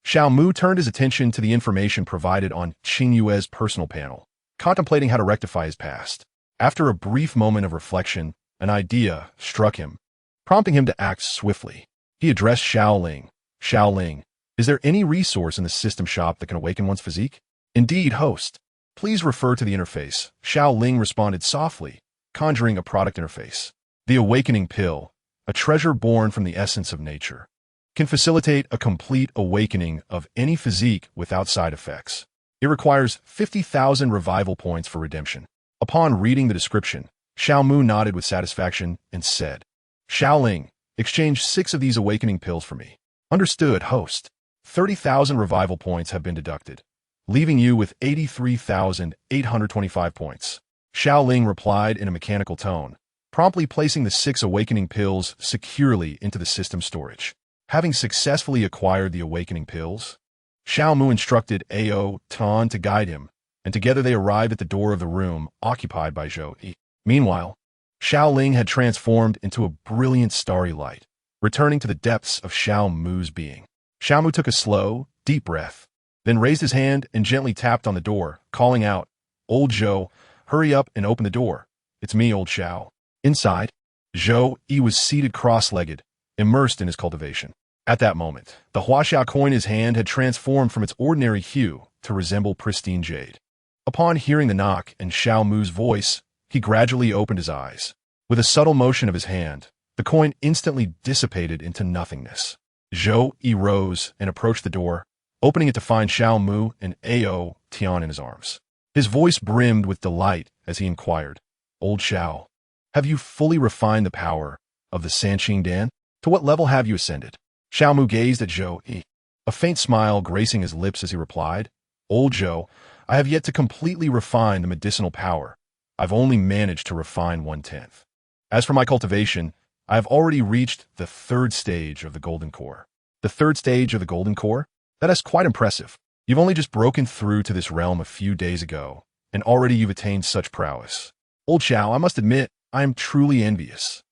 Xiao Mu turned his attention to the information provided on Qing Yue's personal panel, contemplating how to rectify his past. After a brief moment of reflection, an idea struck him, prompting him to act swiftly. He addressed Xiao Ling. Xiao Ling, is there any resource in the system shop that can awaken one's physique? Indeed, host. Please refer to the interface. Xiao Ling responded softly, conjuring a product interface. The awakening pill, a treasure born from the essence of nature, can facilitate a complete awakening of any physique without side effects. It requires 50,000 revival points for redemption. Upon reading the description, Xiao Mu nodded with satisfaction and said, Xiao Ling, exchange 6 of these awakening pills for me. Understood, host. 30,000 revival points have been deducted, leaving you with 83,825 points. Xiao Ling replied in a mechanical tone, promptly placing the 6 awakening pills securely into the system storage. Having successfully acquired the awakening pills, Xiao Mu instructed Ao Tian to guide him, and together they arrived at the door of the room occupied by Zhou Yi. Meanwhile, Xiao Ling had transformed into a brilliant starry light, returning to the depths of Xiao Mu's being. Xiao Mu took a slow, deep breath, then raised his hand and gently tapped on the door, calling out, Old Zhou, hurry up and open the door. It's me, Old Xiao. Inside, Zhou Yi was seated cross-legged, immersed in his cultivation. At that moment, the Huaxia coin in his hand had transformed from its ordinary hue to resemble pristine jade. Upon hearing the knock and Xiao Mu's voice, he gradually opened his eyes. With a subtle motion of his hand, the coin instantly dissipated into nothingness. Zhou Yi rose and approached the door, opening it to find Xiao Mu and Ao Tian in his arms. His voice brimmed with delight as he inquired, Old Xiao, have you fully refined the power of the Sanqing Dan? To what level have you ascended? Xiao Mu gazed at Zhou Yi, a faint smile gracing his lips as he replied, Old Zhou, I have yet to completely refine the medicinal power. I've only managed to refine 1/10. As for my cultivation, I have already reached the 3rd stage of the Golden Core. The 3rd stage of the Golden Core? That is quite impressive. You've only just broken through to this realm a few days ago, and already you've attained such prowess. Old Xiao, I must admit, I am truly envious.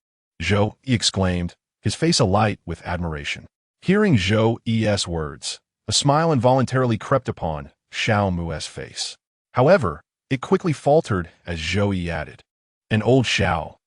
Zhou Yi exclaimed, his face alight with admiration. Hearing Zhou Yi's words, a smile involuntarily crept upon Xiao Mu's face. However, it quickly faltered as Zhou Yi added, And Old Xiao,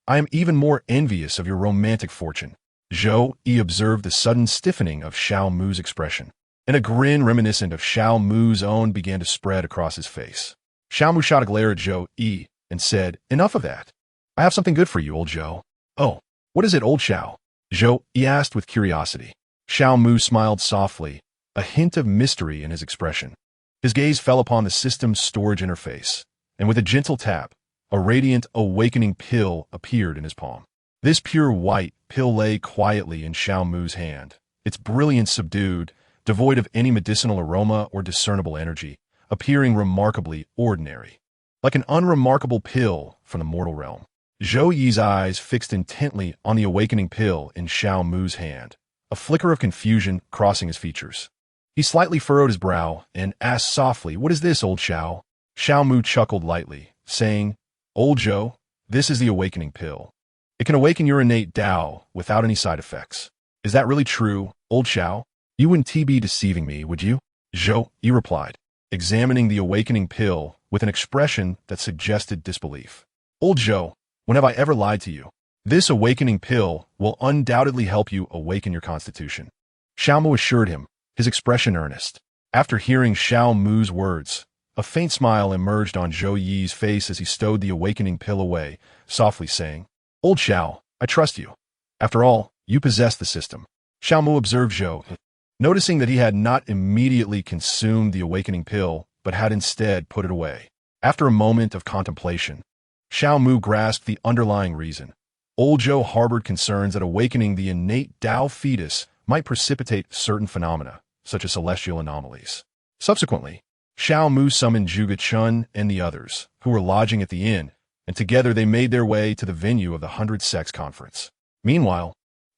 I am even more envious of your romantic fortune. Zhou Yi observed the sudden stiffening of Xiao Mu's expression, and a grin reminiscent of Xiao Mu's own began to spread across his face. Xiao Mu shot a glare at Zhou Yi and said, Enough of that. I have something good for you, Old Zhou. Oh, what is it, Old Xiao? Zhou Yi asked with curiosity. Xiao Mu smiled softly, a hint of mystery in his expression. His gaze fell upon the system's storage interface, and with a gentle tap, a radiant awakening pill appeared in his palm. This pure white pill lay quietly in Xiao Mu's hand, its brilliance subdued, devoid of any medicinal aroma or discernible energy, appearing remarkably ordinary. Like an unremarkable pill from the mortal realm. Zhou Yi's eyes fixed intently on the awakening pill in Xiao Mu's hand, a flicker of confusion crossing his features. He slightly furrowed his brow and asked softly, What is this, Old Xiao? Xiao Mu chuckled lightly, saying, Old Zhou, this is the awakening pill. It can awaken your innate Tao without any side effects. Is that really true, Old Xiao? You wouldn't be deceiving me, would you? Zhou Yi replied, examining the awakening pill with an expression that suggested disbelief. Old Zhou, when have I ever lied to you? This awakening pill will undoubtedly help you awaken your constitution. Xiao Mu assured him, his expression earnest. After hearing Xiao Mu's words, a faint smile emerged on Zhou Yi's face as he stowed the awakening pill away, softly saying, Old Xiao, I trust you. After all, you possess the system. Xiao Mu observed Zhou, noticing that he had not immediately consumed the awakening pill, but had instead put it away. After a moment of contemplation, Xiao Mu grasped the underlying reason. Old Zhou harbored concerns that awakening the innate Tao fetus might precipitate certain phenomena, such as celestial anomalies. Subsequently, Xiao Mu summoned Zhuge Chun and the others, who were lodging at the inn, and together they made their way to the venue of the 100 Sects Conference. Meanwhile,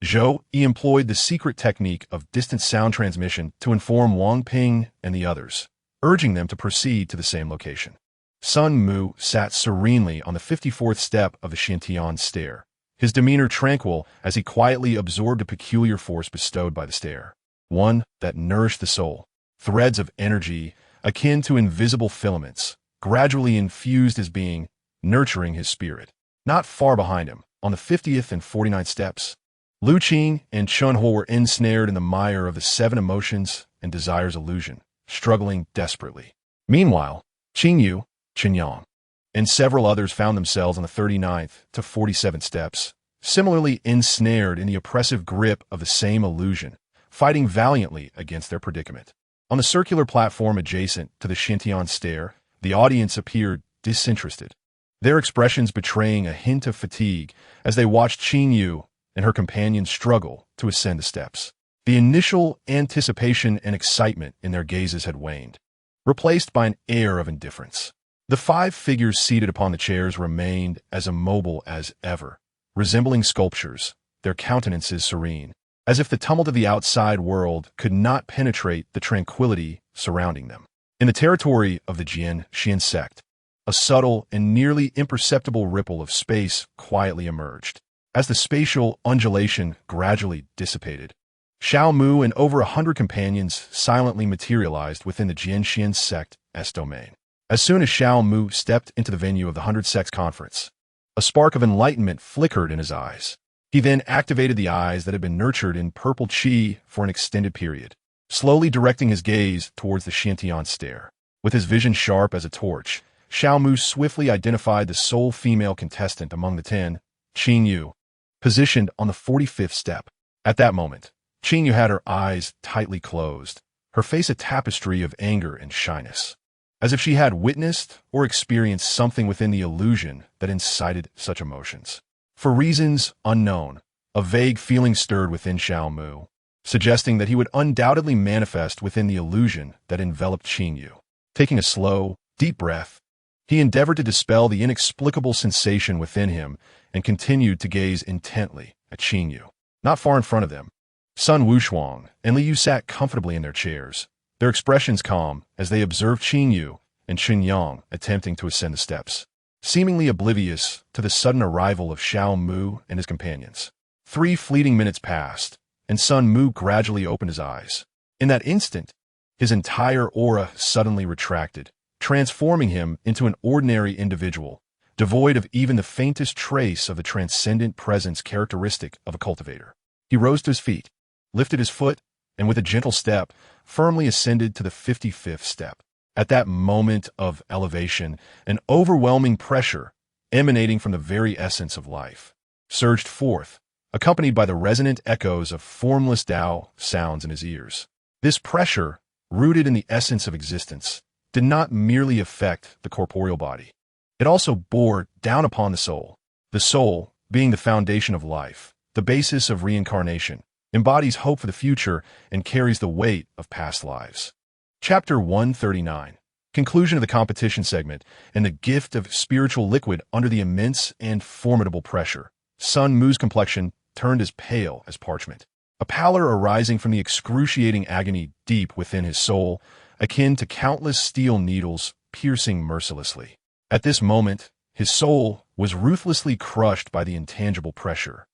Zhou Yi employed the secret technique of distant sound transmission to inform Wang Ping and the others, urging them to proceed to the same location. Sun Mu sat serenely on the 54th step of the Xiantian stair, his demeanor tranquil as he quietly absorbed a peculiar force bestowed by the stair, one that nourished the soul. Threads of energy, akin to invisible filaments, gradually infused his being, nurturing his spirit. Not far behind him, on the 50th and 49th steps, Lu Qing and Chun Ho were ensnared in the mire of the 7 emotions and desires illusion, struggling desperately. Meanwhile, Qing Yu, Qin Yang, and several others found themselves on the 39th to 47th steps, similarly ensnared in the oppressive grip of the same illusion, fighting valiantly against their predicament. On the circular platform adjacent to the Xiantian stair, the audience appeared disinterested, their expressions betraying a hint of fatigue as they watched Qing Yu and her companions struggle to ascend the steps. The initial anticipation and excitement in their gazes had waned, replaced by an air of indifference. The 5 figures seated upon the chairs remained as immobile as ever, resembling sculptures, their countenances serene, as if the tumult of the outside world could not penetrate the tranquility surrounding them. In the territory of the Jian Xian sect, a subtle and nearly imperceptible ripple of space quietly emerged. As the spatial undulation gradually dissipated, Xiao Mu and over 100 companions silently materialized within the Jian Xian sect's domain. As soon as Xiao Mu stepped into the venue of the 100 Sects Conference, a spark of enlightenment flickered in his eyes. He then activated the eyes that had been nurtured in purple qi for an extended period, slowly directing his gaze towards the Xiantian stair. With his vision sharp as a torch, Xiao Mu swiftly identified the sole female contestant among the 10, Qing Yu, positioned on the 45th step. At that moment, Qing Yu had her eyes tightly closed, her face a tapestry of anger and shyness, as if she had witnessed or experienced something within the illusion that incited such emotions. For reasons unknown, a vague feeling stirred within Xiao Mu, suggesting that he would undoubtedly manifest within the illusion that enveloped Qing Yu. Taking a slow, deep breath, he endeavored to dispel the inexplicable sensation within him and continued to gaze intently at Qing Yu. Not far in front of them, Sun Wushuang and Li Yu sat comfortably in their chairs, their expressions calm as they observed Qing Yu and Qin Yang attempting to ascend the steps, seemingly oblivious to the sudden arrival of Xiao Mu and his companions. 3 fleeting minutes passed, and Sun Mu gradually opened his eyes. In that instant, his entire aura suddenly retracted, transforming him into an ordinary individual, devoid of even the faintest trace of the transcendent presence characteristic of a cultivator. He rose to his feet, lifted his foot, and with a gentle step, firmly ascended to the 55th step. At that moment of elevation, an overwhelming pressure, emanating from the very essence of life, surged forth, accompanied by the resonant echoes of formless Tao sounds in his ears. This pressure, rooted in the essence of existence, did not merely affect the corporeal body. It also bore down upon the soul, being the foundation of life, the basis of reincarnation, embodies hope for the future and carries the weight of past lives. Chapter 139. Conclusion of the competition segment and the gift of spiritual liquid under the immense and formidable pressure. Sun Mu's complexion turned as pale as parchment, a pallor arising from the excruciating agony deep within his soul, akin to countless steel needles piercing mercilessly. At this moment, his soul was ruthlessly crushed by the intangible pressure,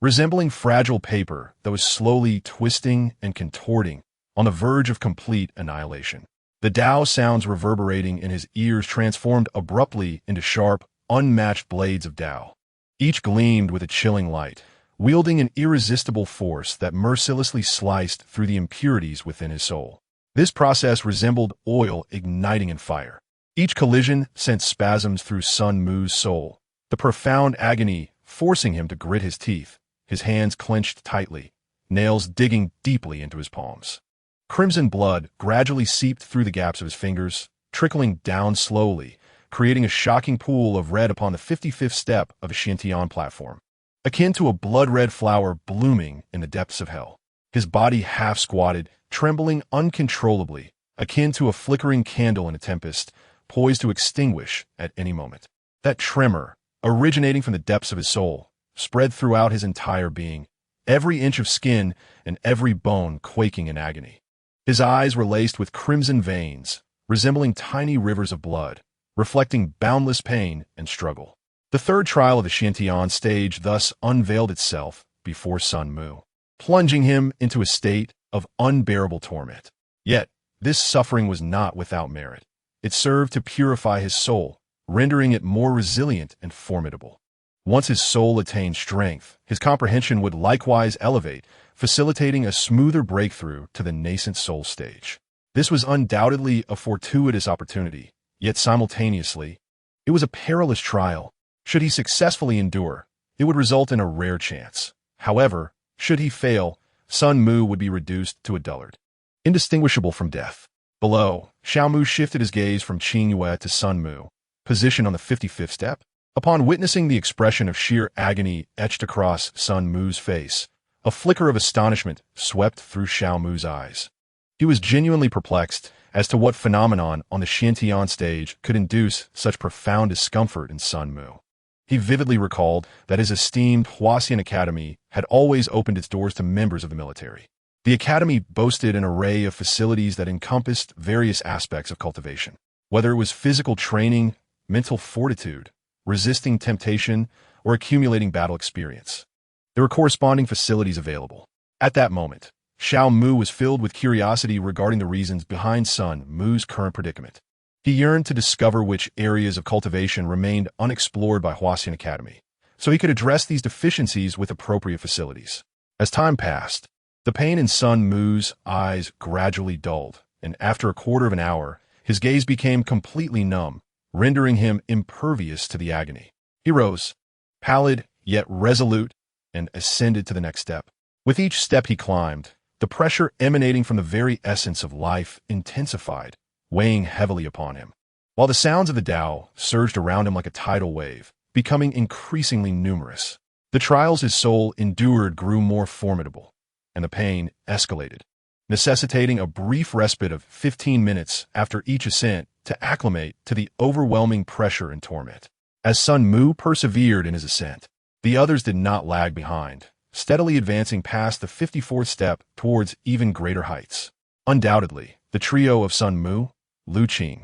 resembling fragile paper that was slowly twisting and contorting on the verge of complete annihilation. The Tao sounds reverberating in his ears transformed abruptly into sharp, unmatched blades of Tao. Each gleamed with a chilling light, wielding an irresistible force that mercilessly sliced through the impurities within his soul. This process resembled oil igniting in fire. Each collision sent spasms through Sun Mu's soul, the profound agony forcing him to grit his teeth, his hands clenched tightly, nails digging deeply into his palms. Crimson blood gradually seeped through the gaps of his fingers, trickling down slowly, creating a shocking pool of red upon the 55th step of a Xiantian platform, akin to a blood-red flower blooming in the depths of hell. His body half-squatted, trembling uncontrollably, akin to a flickering candle in a tempest, poised to extinguish at any moment. That tremor, originating from the depths of his soul, spread throughout his entire being, every inch of skin and every bone quaking in agony. His eyes were laced with crimson veins, resembling tiny rivers of blood, reflecting boundless pain and struggle. The third trial of the Xiantian stage thus unveiled itself before Sun Mu, plunging him into a state of unbearable torment. Yet, this suffering was not without merit. It served to purify his soul, rendering it more resilient and formidable. Once his soul attained strength, his comprehension would likewise elevate, facilitating a smoother breakthrough to the nascent soul stage. This was undoubtedly a fortuitous opportunity, yet simultaneously, it was a perilous trial. Should he successfully endure, it would result in a rare chance. However, should he fail, Sun Mu would be reduced to a dullard, indistinguishable from death. Below, Xiao Mu shifted his gaze from Qing Yue to Sun Mu, positioned on the 55th step. Upon witnessing the expression of sheer agony etched across Sun Mu's face, a flicker of astonishment swept through Xiao Mu's eyes. He was genuinely perplexed as to what phenomenon on the Xiantian stage could induce such profound discomfort in Sun Mu. He vividly recalled that his esteemed Huaxian Academy had always opened its doors to members of the military. The academy boasted an array of facilities that encompassed various aspects of cultivation, whether it was physical training, mental fortitude, resisting temptation, or accumulating battle experience. There were corresponding facilities available. At that moment, Xiao Mu was filled with curiosity regarding the reasons behind Sun Mu's current predicament. He yearned to discover which areas of cultivation remained unexplored by Huaxian Academy, so he could address these deficiencies with appropriate facilities. As time passed, the pain in Sun Mu's eyes gradually dulled, and after a quarter of an hour, his gaze became completely numb, rendering him impervious to the agony. He rose, pallid yet resolute, and ascended to the next step. With each step he climbed, the pressure emanating from the very essence of life intensified, weighing heavily upon him, while the sounds of the Tao surged around him like a tidal wave, becoming increasingly numerous. The trials his soul endured grew more formidable, and the pain escalated, necessitating a brief respite of 15 minutes after each ascent to acclimate to the overwhelming pressure and torment. As Sun Mu persevered in his ascent, the others did not lag behind, steadily advancing past the 54th step towards even greater heights. Undoubtedly, the trio of Sun Mu, Lu Qing,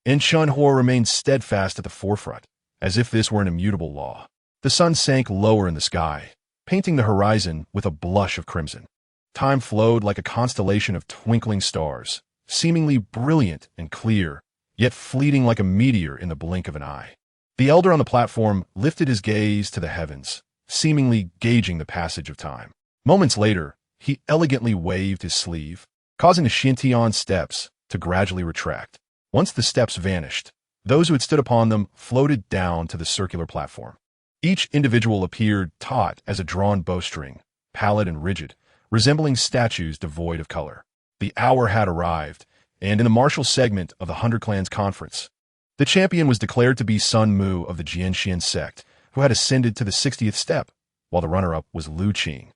and Shun Huo remained steadfast at the forefront, as if this were an immutable law. The sun sank lower in the sky, painting the horizon with a blush of crimson. Time flowed like a constellation of twinkling stars, seemingly brilliant and clear, yet fleeting like a meteor in the blink of an eye. The elder on the platform lifted his gaze to the heavens, seemingly gauging the passage of time. Moments later, he elegantly waved his sleeve, causing the Xiantian steps to gradually retract. Once the steps vanished, those who had stood upon them floated down to the circular platform. Each individual appeared taut as a drawn bowstring, pallid and rigid, resembling statues devoid of color. The hour had arrived, and in the martial segment of the 100 Clans Conference, the champion was declared to be Sun Mu of the Jianxian sect, who had ascended to the 60th step, while the runner-up was Lu Qing,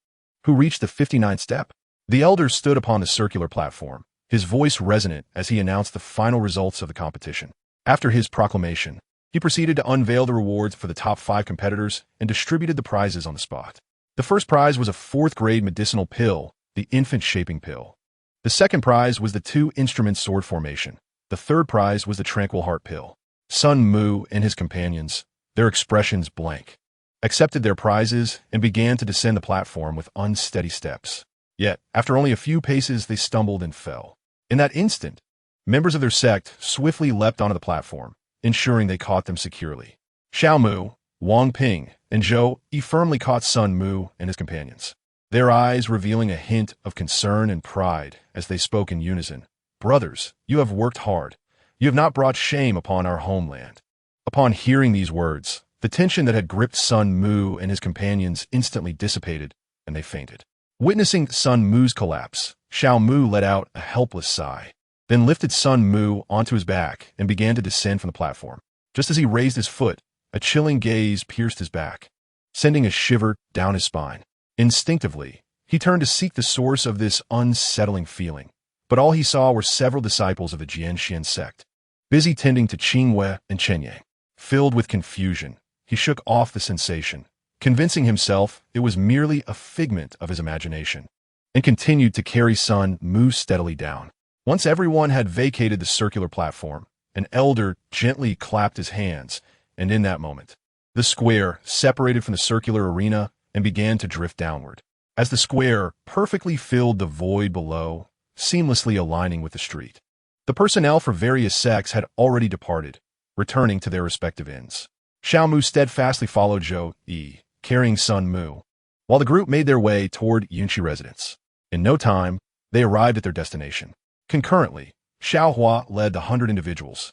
who reached the 59th step. The elder stood upon the circular platform, his voice resonant as he announced the final results of the competition. After his proclamation, he proceeded to unveil the rewards for the top 5 competitors and distributed the prizes on the spot. The first prize was a 4th-grade medicinal pill, the infant shaping pill. The second prize was the 2-instrument sword formation. The third prize was the tranquil heart pill. Sun Mu and his companions, their expressions blank, accepted their prizes and began to descend the platform with unsteady steps. Yet, after only a few paces, they stumbled and fell. In that instant, members of their sect swiftly leapt onto the platform, ensuring they caught them securely. Xiao Mu, Wang Ping, and Zhou Yi firmly caught Sun Mu and his companions, their eyes revealing a hint of concern and pride as they spoke in unison. "Brothers, you have worked hard. You have not brought shame upon our homeland." Upon hearing these words, the tension that had gripped Sun Mu and his companions instantly dissipated, and they fainted. Witnessing Sun Mu's collapse, Xiao Mu let out a helpless sigh, then lifted Sun Mu onto his back and began to descend from the platform. Just as he raised his foot, a chilling gaze pierced his back, sending a shiver down his spine. Instinctively, he turned to seek the source of this unsettling feeling, but all he saw were several disciples of the Jianxian sect, busy tending to Qingwei and Chenyang. Filled with confusion, he shook off the sensation, convincing himself it was merely a figment of his imagination, and continued to carry Sun Mu steadily down. Once everyone had vacated the circular platform, an elder gently clapped his hands, and in that moment, the square separated from the circular arena and began to drift downward. As the square perfectly filled the void below, seamlessly aligning with the street. The personnel for various sects had already departed, returning to their respective inns. Xiao Mu steadfastly followed Zhou Yi, carrying Sun Mu, while the group made their way toward Yunqi residence. In no time, they arrived at their destination. Concurrently, Xiao Hua led the 100 individuals,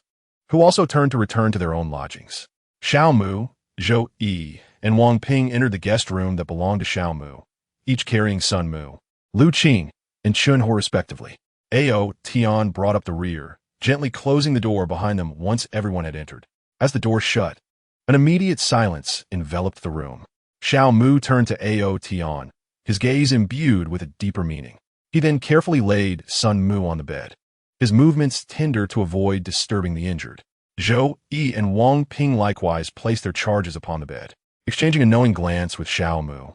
who also turned to return to their own lodgings. Xiao Mu, Zhou Yi, and Wang Ping entered the guest room that belonged to Xiao Mu, each carrying Sun Mu, Lu Qing, and Chun Ho respectively. Ao Tian brought up the rear, gently closing the door behind them once everyone had entered. As the door shut, an immediate silence enveloped the room. Xiao Mu turned to Ao Tian, his gaze imbued with a deeper meaning. He then carefully laid Sun Mu on the bed, his movements tender to avoid disturbing the injured. Zhou Yi and Wang Ping likewise placed their charges upon the bed, exchanging a knowing glance with Xiao Mu.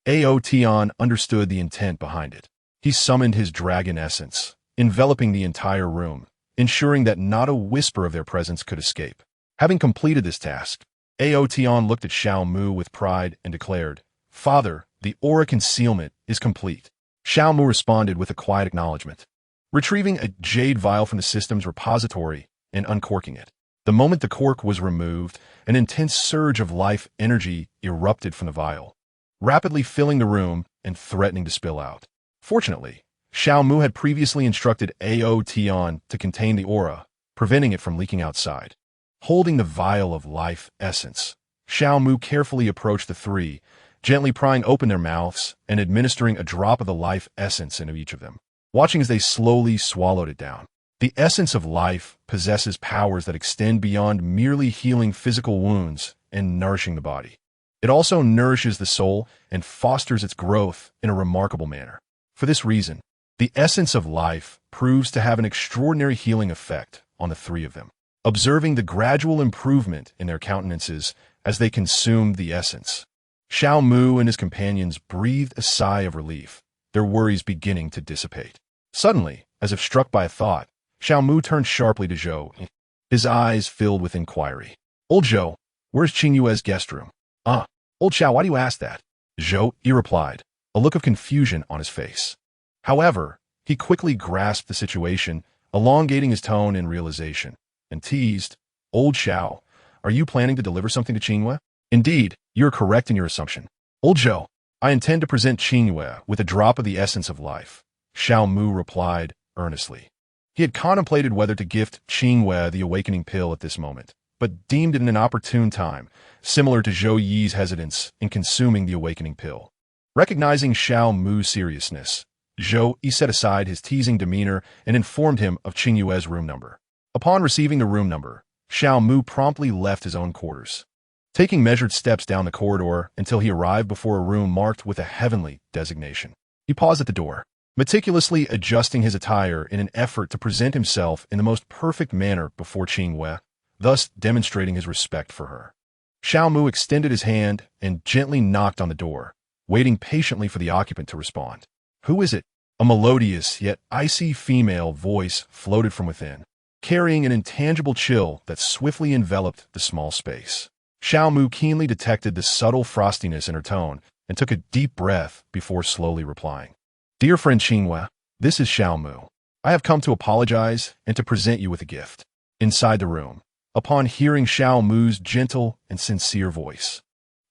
Ao Tian understood the intent behind it. He summoned his dragon essence, enveloping the entire room, ensuring that not a whisper of their presence could escape. Having completed this task, Ao Tian looked at Xiao Mu with pride and declared, "Father, the aura concealment is complete." Xiao Mu responded with a quiet acknowledgement, retrieving a jade vial from the system's repository and uncorking it. The moment the cork was removed, an intense surge of life energy erupted from the vial, rapidly filling the room and threatening to spill out. Fortunately, Xiao Mu had previously instructed Ao Tian to contain the aura, preventing it from leaking outside. Holding the vial of life essence, Xiao Mu carefully approached the three, gently prying open their mouths and administering a drop of the life essence into each of them, watching as they slowly swallowed it down. The essence of life possesses powers that extend beyond merely healing physical wounds and nourishing the body. It also nourishes the soul and fosters its growth in a remarkable manner. For this reason, the essence of life proves to have an extraordinary healing effect on the three of them. Observing the gradual improvement in their countenances as they consumed the essence, Xiao Mu and his companions breathed a sigh of relief, their worries beginning to dissipate. Suddenly, as if struck by a thought, Xiao Mu turned sharply to Zhou, his eyes filled with inquiry. "Old Zhou, where's Qing Yue's guest room?" Old Xiao, why do you ask that?" Zhou Yi replied, a look of confusion on his face. However, he quickly grasped the situation, elongating his tone in realization, and teased, "Old Xiao, are you planning to deliver something to Qing Yue?" "Indeed, you're correct in your assumption. Old Zhou, I intend to present Qing Yue with a drop of the essence of life," Xiao Mu replied earnestly. He had contemplated whether to gift Qing Yue the awakening pill at this moment, but deemed it an inopportune time, similar to Zhou Yi's hesitance in consuming the awakening pill. Recognizing Xiao Mu's seriousness, Zhou Yi set aside his teasing demeanor and informed him of Qing Yue's room number. Upon receiving the room number, Xiao Mu promptly left his own quarters, taking measured steps down the corridor until he arrived before a room marked with a heavenly designation. He paused at the door, meticulously adjusting his attire in an effort to present himself in the most perfect manner before Qing Yue, thus demonstrating his respect for her. Xiao Mu extended his hand and gently knocked on the door, waiting patiently for the occupant to respond. "Who is it?" A melodious yet icy female voice floated from within, carrying an intangible chill that swiftly enveloped the small space. Xiao Mu keenly detected the subtle frostiness in her tone and took a deep breath before slowly replying. "Dear friend Qing Yue, this is Xiao Mu. I have come to apologize and to present you with a gift." Inside the room, upon hearing Xiao Mu's gentle and sincere voice,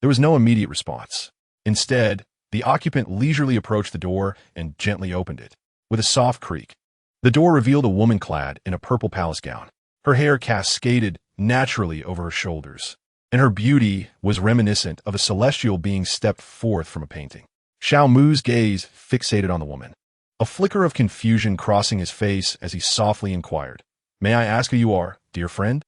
there was no immediate response. Instead, the occupant leisurely approached the door and gently opened it. With a soft creak, the door revealed a woman clad in a purple palace gown. Her hair cascaded naturally over her shoulders, and her beauty was reminiscent of a celestial being stepped forth from a painting. Xiao Mu's gaze fixated on the woman, a flicker of confusion crossing his face as he softly inquired, "May I ask who you are, dear friend?"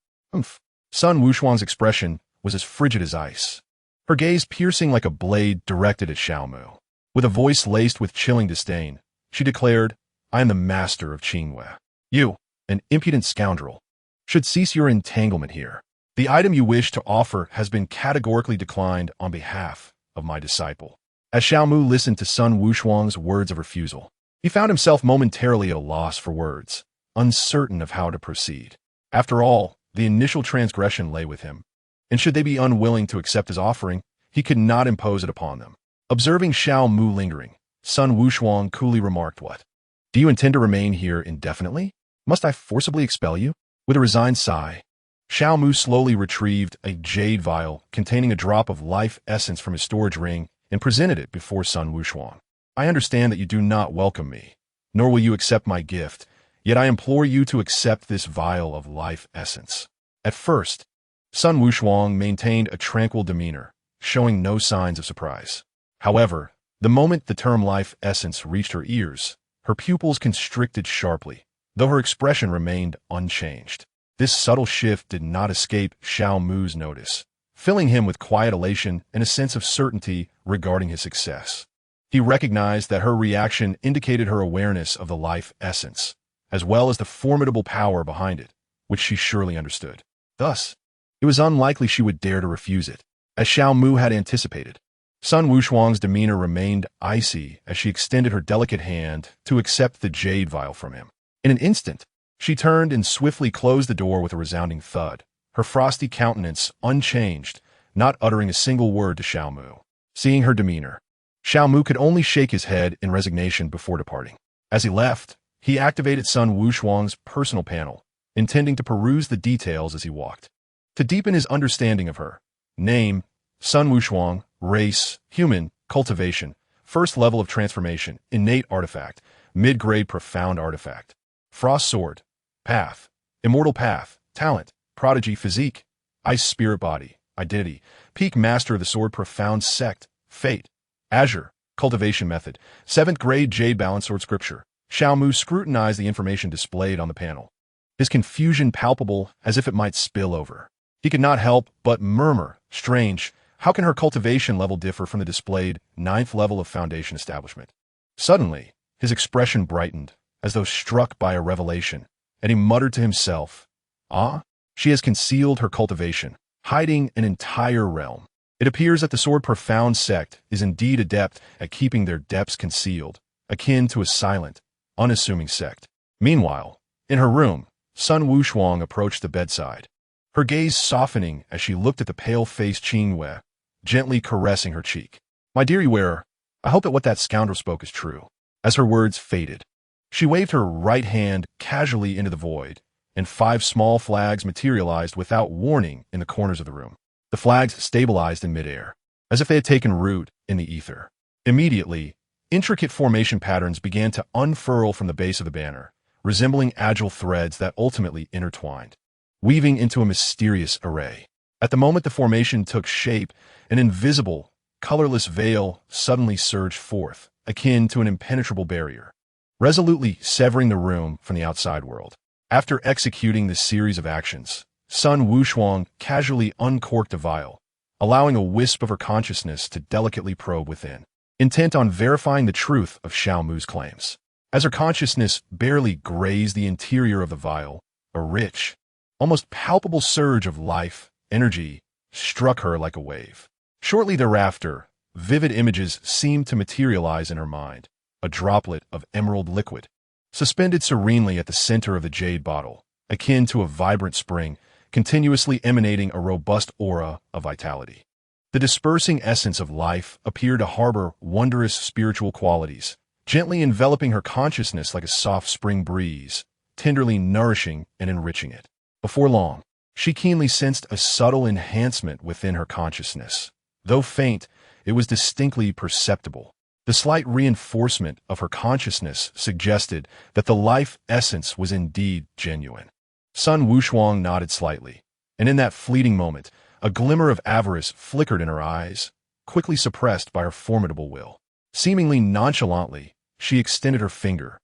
Sun Wuxuan's expression was as frigid as ice, her gaze piercing like a blade directed at Xiao Mu. With a voice laced with chilling disdain, she declared, I am the master of Qinghua. You, an impudent scoundrel, should cease your entanglement here. The item you wish to offer has been categorically declined on behalf of my disciple. As Xiaomu listened to Sun Wushuang's words of refusal, he found himself momentarily at a loss for words, uncertain of how to proceed. After all, the initial transgression lay with him, and should they be unwilling to accept his offering, he could not impose it upon them. Observing Xiaomu lingering, Sun Wushuang coolly remarked, "What? Do you intend to remain here indefinitely? Must I forcibly expel you?" With a resigned sigh, Xiaomu slowly retrieved a jade vial containing a drop of life essence from his storage ring and presented it before Sun Wushuang. "I understand that you do not welcome me, nor will you accept my gift, yet I implore you to accept this vial of life essence." At first, Sun Wushuang maintained a tranquil demeanor, showing no signs of surprise. However, the moment the term life essence reached her ears, her pupils constricted sharply, though her expression remained unchanged. This subtle shift did not escape Xiaomu's notice, filling him with quiet elation and a sense of certainty regarding his success. He recognized that her reaction indicated her awareness of the life essence, as well as the formidable power behind it, which she surely understood. Thus, it was unlikely she would dare to refuse it, as Xiaomu had anticipated. Sun Wushuang's demeanor remained icy as she extended her delicate hand to accept the jade vial from him. In an instant, she turned and swiftly closed the door with a resounding thud, her frosty countenance unchanged, not uttering a single word to Xiaomu. Seeing her demeanor, Xiaomu could only shake his head in resignation before departing. As he left, he activated Sun Wushuang's personal panel, intending to peruse the details as he walked. To deepen his understanding of her, name, Sun Wushuang, race, human, cultivation, first level of transformation, innate artifact, mid-grade profound artifact, frost sword, path, immortal path, talent, prodigy physique, ice spirit body, identity, peak master of the sword profound sect, fate, azure, cultivation method, 7th grade jade balance sword scripture. Xiaomu scrutinized the information displayed on the panel, his confusion palpable as if it might spill over. He could not help but murmur, "Strange, how can her cultivation level differ from the displayed 9th level of foundation establishment?" Suddenly, his expression brightened, as though struck by a revelation, and he muttered to himself, "Ah, she has concealed her cultivation, hiding an entire realm. It appears that the sword profound sect is indeed adept at keeping their depths concealed, akin to a silent, unassuming sect." Meanwhile, in her room, Sun Wushuang approached the bedside, her gaze softening as she looked at the pale-faced Qinghua, gently caressing her cheek. "My dear wearer, I hope that what that scoundrel spoke is true." As her words faded, she waved her right hand casually into the void, and 5 small flags materialized without warning in the corners of the room. The flags stabilized in midair, as if they had taken root in the ether. Immediately, intricate formation patterns began to unfurl from the base of the banner, resembling agile threads that ultimately intertwined, weaving into a mysterious array. At the moment the formation took shape, an invisible, colorless veil suddenly surged forth, akin to an impenetrable barrier, resolutely severing the room from the outside world. After executing this series of actions, Sun Wushuang casually uncorked a vial, allowing a wisp of her consciousness to delicately probe within, intent on verifying the truth of Xiaomu's claims. As her consciousness barely grazed the interior of the vial, a rich, almost palpable surge of life, energy, struck her like a wave. Shortly thereafter, vivid images seemed to materialize in her mind, a droplet of emerald liquid, suspended serenely at the center of the jade bottle, akin to a vibrant spring, continuously emanating a robust aura of vitality. The dispersing essence of life appeared to harbor wondrous spiritual qualities, gently enveloping her consciousness like a soft spring breeze, tenderly nourishing and enriching it. Before long, she keenly sensed a subtle enhancement within her consciousness. Though faint, it was distinctly perceptible. The slight reinforcement of her consciousness suggested that the life essence was indeed genuine. Sun Wushuang nodded slightly, and in that fleeting moment, a glimmer of avarice flickered in her eyes, quickly suppressed by her formidable will. Seemingly nonchalantly, she extended her finger,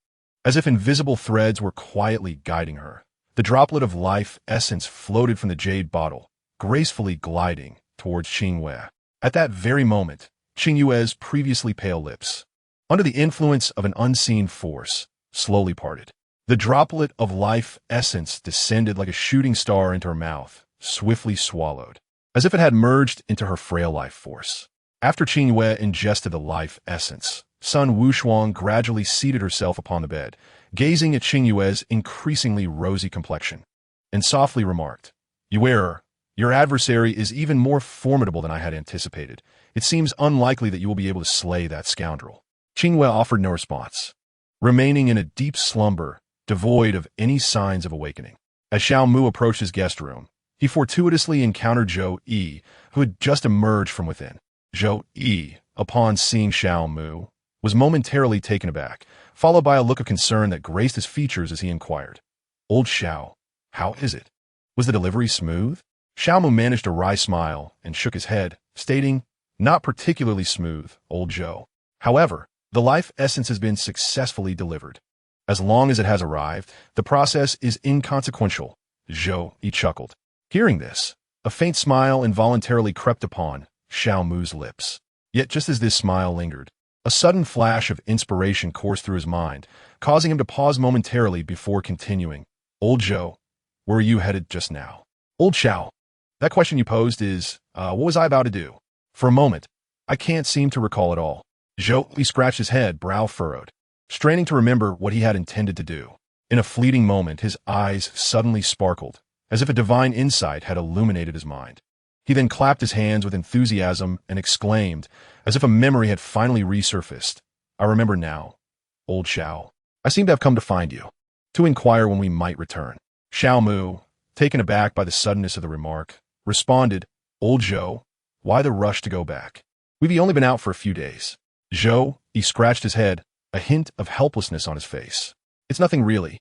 as if invisible threads were quietly guiding her. The droplet of life essence floated from the jade bottle, gracefully gliding towards Qinghua. At that very moment, Qinghua's previously pale lips, under the influence of an unseen force, slowly parted. The droplet of life essence descended like a shooting star into her mouth, swiftly swallowed, as if it had merged into her frail life force. After Qingyue ingested the life essence, Sun Wushuang gradually seated herself upon the bed, gazing at Qingyue's increasingly rosy complexion, and softly remarked, "Yuer, your adversary is even more formidable than I had anticipated. It seems unlikely that you will be able to slay that scoundrel." Qingyue offered no response, remaining in a deep slumber, devoid of any signs of awakening. As Xiao Mu approached his guest room, he fortuitously encountered Zhou Yi, who had just emerged from within. Zhou Yi, upon seeing Xiao Mu, was momentarily taken aback, followed by a look of concern that graced his features as he inquired, "Old Xiao, how is it? Was the delivery smooth?" Xiao Mu managed a wry smile and shook his head, stating, "Not particularly smooth, old Zhou. However, the life essence has been successfully delivered. As long as it has arrived, the process is inconsequential." Zhou Yi chuckled. Hearing this, a faint smile involuntarily crept upon Xiao Mu's lips. Yet just as this smile lingered, a sudden flash of inspiration coursed through his mind, causing him to pause momentarily before continuing. "Old Zhou, where are you headed just now?" "Old Xiao, that question you posed is, what was I about to do? For a moment, I can't seem to recall it all." Zhou Yi scratched his head, brow furrowed, straining to remember what he had intended to do. In a fleeting moment, his eyes suddenly sparkled, as if a divine insight had illuminated his mind. He then clapped his hands with enthusiasm and exclaimed, as if a memory had finally resurfaced, "I remember now, old Xiao. I seem to have come to find you, to inquire when we might return." Xiao Mu, taken aback by the suddenness of the remark, responded, "Old Zhou, why the rush to go back? We've only been out for a few days." Zhou, he scratched his head, a hint of helplessness on his face. "It's nothing really.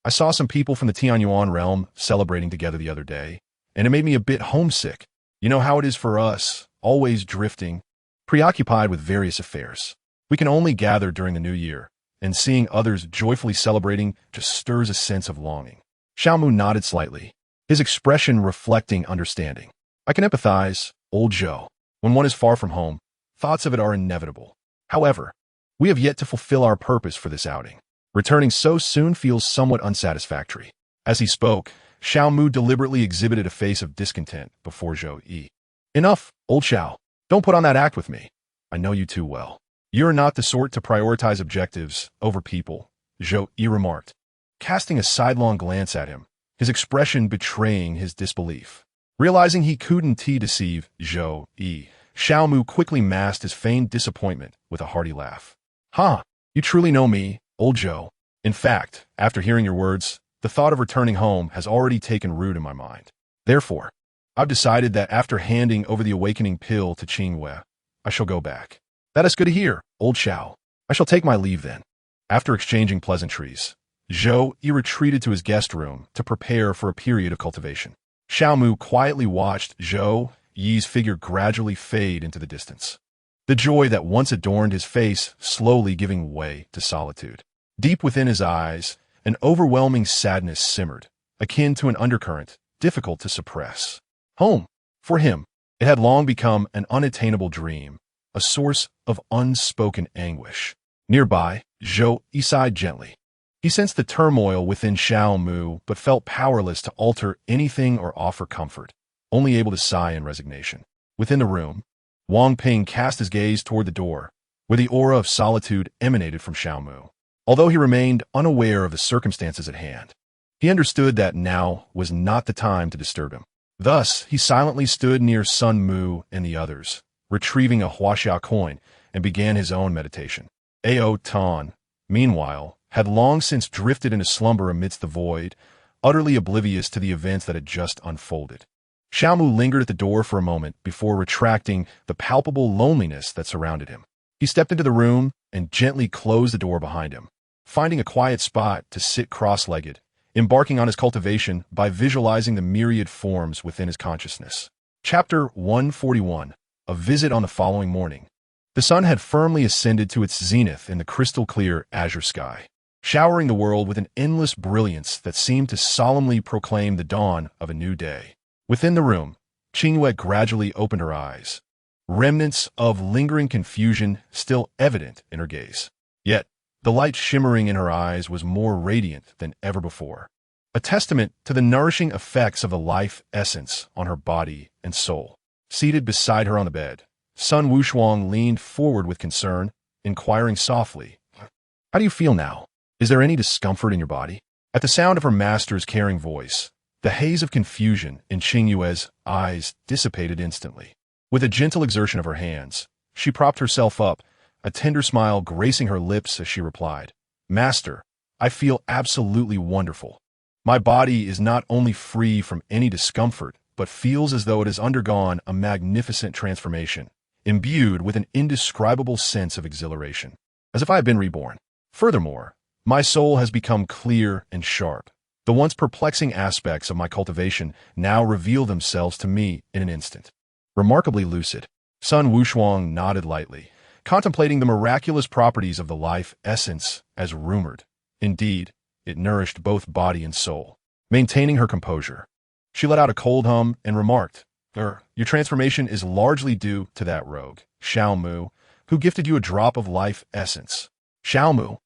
I saw some people from the Tianyuan realm celebrating together the other day, and it made me a bit homesick. You know how it is for us, always drifting, preoccupied with various affairs. We can only gather during the new year, and seeing others joyfully celebrating just stirs a sense of longing." Xiao Mu nodded slightly, his expression reflecting understanding. "I can empathize, old Zhou. When one is far from home, thoughts of it are inevitable. However, we have yet to fulfill our purpose for this outing. Returning so soon feels somewhat unsatisfactory." As he spoke, Xiao Mu deliberately exhibited a face of discontent before Zhou Yi. "Enough, old Xiao. Don't put on that act with me. I know you too well. You're not the sort to prioritize objectives over people," Zhou Yi remarked, casting a sidelong glance at him, his expression betraying his disbelief. Realizing he couldn't deceive Zhou Yi, Xiao Mu quickly masked his feigned disappointment with a hearty laugh. "Ha! You truly know me, old Zhou. In fact, after hearing your words, the thought of returning home has already taken root in my mind. Therefore, I've decided that after handing over the awakening pill to Qingyue, I shall go back." "That is good to hear, old Xiao. I shall take my leave then." After exchanging pleasantries, Zhou Yi retreated to his guest room to prepare for a period of cultivation. Xiao Mu quietly watched Zhou Yi's figure gradually fade into the distance, the joy that once adorned his face slowly giving way to solitude. Deep within his eyes, an overwhelming sadness simmered, akin to an undercurrent, difficult to suppress. Home, for him, it had long become an unattainable dream, a source of unspoken anguish. Nearby, Zhou Yi sighed gently. He sensed the turmoil within Xiao Mu, but felt powerless to alter anything or offer comfort, only able to sigh in resignation. Within the room, Wang Ping cast his gaze toward the door, where the aura of solitude emanated from Xiao Mu. Although he remained unaware of the circumstances at hand, he understood that now was not the time to disturb him. Thus, he silently stood near Sun Mu and the others, retrieving a Huaxia coin, and began his own meditation. Ao Tan, meanwhile, had long since drifted into slumber amidst the void, utterly oblivious to the events that had just unfolded. Xiao Mu lingered at the door for a moment before retracting the palpable loneliness that surrounded him. He stepped into the room and gently closed the door behind him, finding a quiet spot to sit cross-legged, embarking on his cultivation by visualizing the myriad forms within his consciousness. Chapter 141. A visit on the following morning. The sun had firmly ascended to its zenith in the crystal-clear azure sky, showering the world with an endless brilliance that seemed to solemnly proclaim the dawn of a new day. Within the room, Qingyue gradually opened her eyes, remnants of lingering confusion still evident in her gaze. Yet, The light shimmering in her eyes was more radiant than ever before, a testament to the nourishing effects of the life essence on her body and soul. Seated beside her on the bed, Sun Wushuang leaned forward with concern, inquiring softly, "How do you feel now? Is there any discomfort in your body?" At the sound of her master's caring voice, the haze of confusion in Qing Yue's eyes dissipated instantly. With a gentle exertion of her hands, she propped herself up, a tender smile gracing her lips as she replied, "Master, I feel absolutely wonderful. My body is not only free from any discomfort, but feels as though it has undergone a magnificent transformation, imbued with an indescribable sense of exhilaration, as if I had been reborn. Furthermore, my soul has become clear and sharp. The once perplexing aspects of my cultivation now reveal themselves to me in an instant." Remarkably lucid, Sun Wushuang nodded lightly, contemplating the miraculous properties of the life essence as rumored. Indeed, it nourished both body and soul. Maintaining her composure, she let out a cold hum and remarked, Your transformation is largely due to that rogue, Xiao Mu, who gifted you a drop of life essence." "Xiao Mu?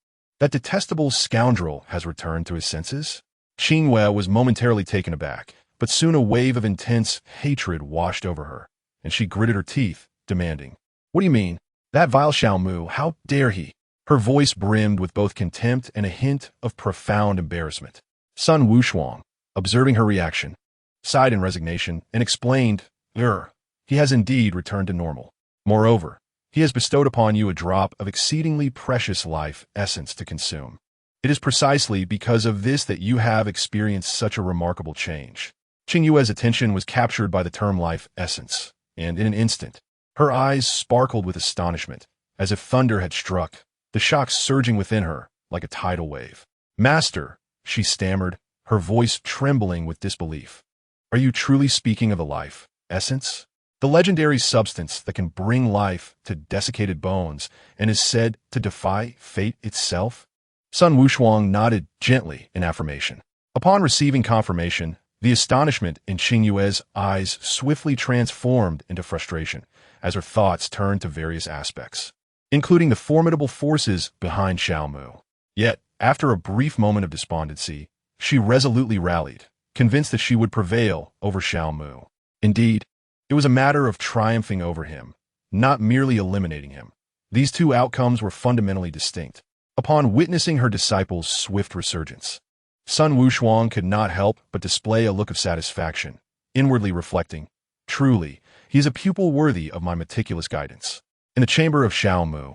That detestable scoundrel has returned to his senses?" Qing Yue was momentarily taken aback, but soon a wave of intense hatred washed over her, and she gritted her teeth, demanding, "What do you mean? That vile Xiao Mu, how dare he?" Her voice brimmed with both contempt and a hint of profound embarrassment. Sun Wushuang, observing her reaction, sighed in resignation and explained, He has indeed returned to normal. Moreover, he has bestowed upon you a drop of exceedingly precious life essence to consume. It is precisely because of this that you have experienced such a remarkable change." Qing Yue's attention was captured by the term life essence, and in an instant, her eyes sparkled with astonishment, as if thunder had struck, the shock surging within her like a tidal wave. "Master," she stammered, her voice trembling with disbelief, "are you truly speaking of the life essence? The legendary substance that can bring life to desiccated bones and is said to defy fate itself?" Sun Wushuang nodded gently in affirmation. Upon receiving confirmation, the astonishment in Qing Yue's eyes swiftly transformed into frustration as her thoughts turned to various aspects, including the formidable forces behind Xiao Mu. Yet, after a brief moment of despondency, she resolutely rallied, convinced that she would prevail over Xiao Mu. Indeed, it was a matter of triumphing over him, not merely eliminating him. These two outcomes were fundamentally distinct. Upon witnessing her disciple's swift resurgence, Sun Wushuang could not help but display a look of satisfaction, inwardly reflecting, "Truly, he is a pupil worthy of my meticulous guidance." In the chamber of Xiao Mu,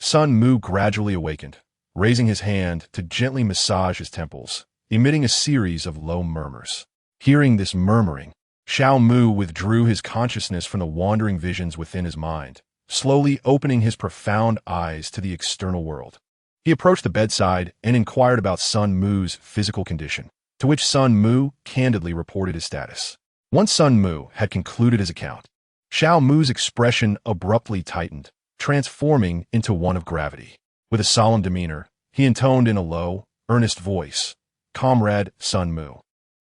Sun Mu gradually awakened, raising his hand to gently massage his temples, emitting a series of low murmurs. Hearing this murmuring, Xiao Mu withdrew his consciousness from the wandering visions within his mind, slowly opening his profound eyes to the external world. He approached the bedside and inquired about Sun Mu's physical condition, to which Sun Mu candidly reported his status. Once Sun Mu had concluded his account, Xiao Mu's expression abruptly tightened, transforming into one of gravity. With a solemn demeanor, he intoned in a low, earnest voice, "Comrade Sun Mu,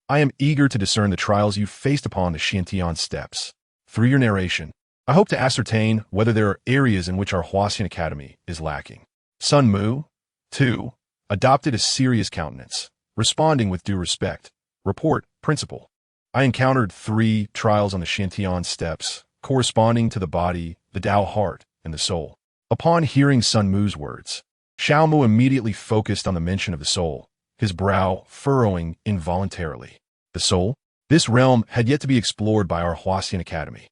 I am eager to discern the trials you faced upon the Xiantian steppes. Through your narration, I hope to ascertain whether there are areas in which our Huaxian Academy is lacking." Sun Mu, too, adopted a serious countenance, responding with due respect. "Report, Principal. I encountered 3 trials on the Xiantian steppes, corresponding to the body, the Tao heart, and the soul." Upon hearing Sun Mu's words, Xiao Mu immediately focused on the mention of the soul, his brow furrowing involuntarily. The soul? This realm had yet to be explored by our Huaxian Academy.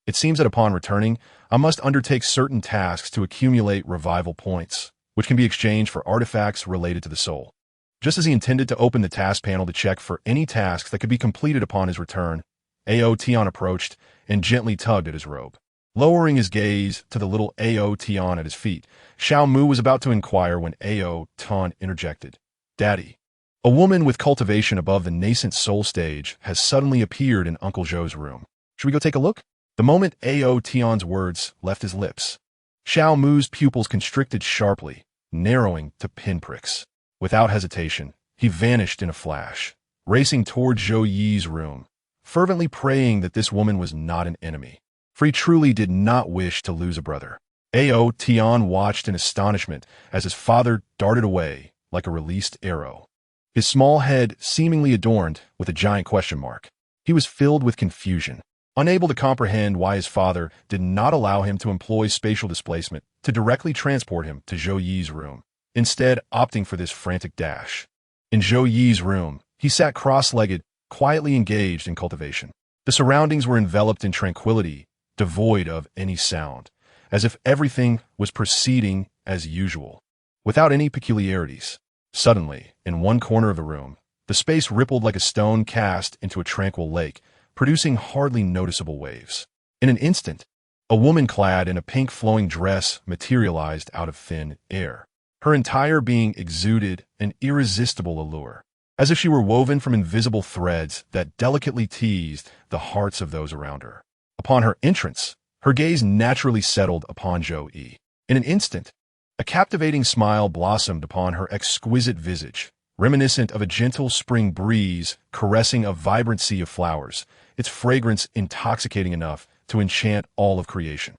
It seems that upon returning, I must undertake certain tasks to accumulate revival points, which can be exchanged for artifacts related to the soul. Just as he intended to open the task panel to check for any tasks that could be completed upon his return, Ao Tian approached and gently tugged at his robe. Lowering his gaze to the little Ao Tian at his feet, Xiao Mu was about to inquire when Ao Tian interjected, "Daddy, a woman with cultivation above the nascent soul stage has suddenly appeared in Uncle Zhou's room. Should we go take a look?" The moment Ao Tian's words left his lips, Xiao Mu's pupils constricted sharply, narrowing to pinpricks. Without hesitation, he vanished in a flash, racing toward Zhou Yi's room, fervently praying that this woman was not an enemy, for he truly did not wish to lose a brother. Ao Tian watched in astonishment as his father darted away like a released arrow, his small head seemingly adorned with a giant question mark. He was filled with confusion, unable to comprehend why his father did not allow him to employ spatial displacement to directly transport him to Zhou Yi's room, instead opting for this frantic dash. In Zhou Yi's room, he sat cross-legged, quietly engaged in cultivation. The surroundings were enveloped in tranquility, devoid of any sound, as if everything was proceeding as usual, without any peculiarities. Suddenly, in one corner of the room, the space rippled like a stone cast into a tranquil lake, producing hardly noticeable waves. In an instant, a woman clad in a pink flowing dress materialized out of thin air. Her entire being exuded an irresistible allure, as if she were woven from invisible threads that delicately teased the hearts of those around her. Upon her entrance, her gaze naturally settled upon Zhou Yi. In an instant, a captivating smile blossomed upon her exquisite visage, reminiscent of a gentle spring breeze caressing a vibrant sea of flowers, its fragrance intoxicating enough to enchant all of creation.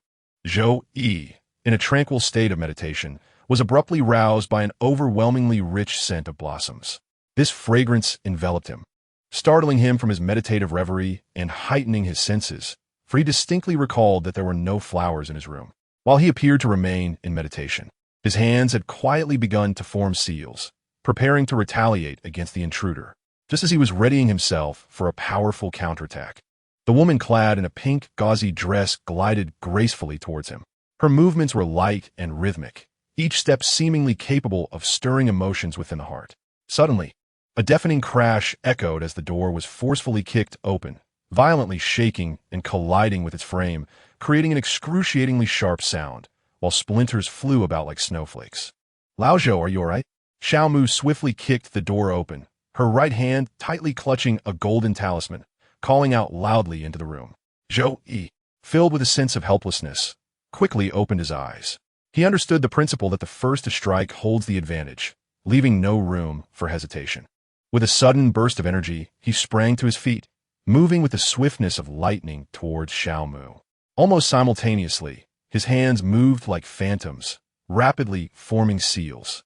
Zhou Yi, in a tranquil state of meditation, was abruptly roused by an overwhelmingly rich scent of blossoms. This fragrance enveloped him, startling him from his meditative reverie and heightening his senses, for he distinctly recalled that there were no flowers in his room. While he appeared to remain in meditation, his hands had quietly begun to form seals, preparing to retaliate against the intruder, just as he was readying himself for a powerful counterattack. The woman clad in a pink gauzy dress glided gracefully towards him. Her movements were light and rhythmic, each step seemingly capable of stirring emotions within the heart. Suddenly, a deafening crash echoed as the door was forcefully kicked open, violently shaking and colliding with its frame, creating an excruciatingly sharp sound, while splinters flew about like snowflakes. "Lao Zhou, are you all right?" Xiao Mu swiftly kicked the door open, her right hand tightly clutching a golden talisman, calling out loudly into the room. Zhou Yi, filled with a sense of helplessness, quickly opened his eyes. He understood the principle that the first to strike holds the advantage, leaving no room for hesitation. With a sudden burst of energy, he sprang to his feet, moving with the swiftness of lightning towards Xiao Mu. Almost simultaneously, his hands moved like phantoms, rapidly forming seals.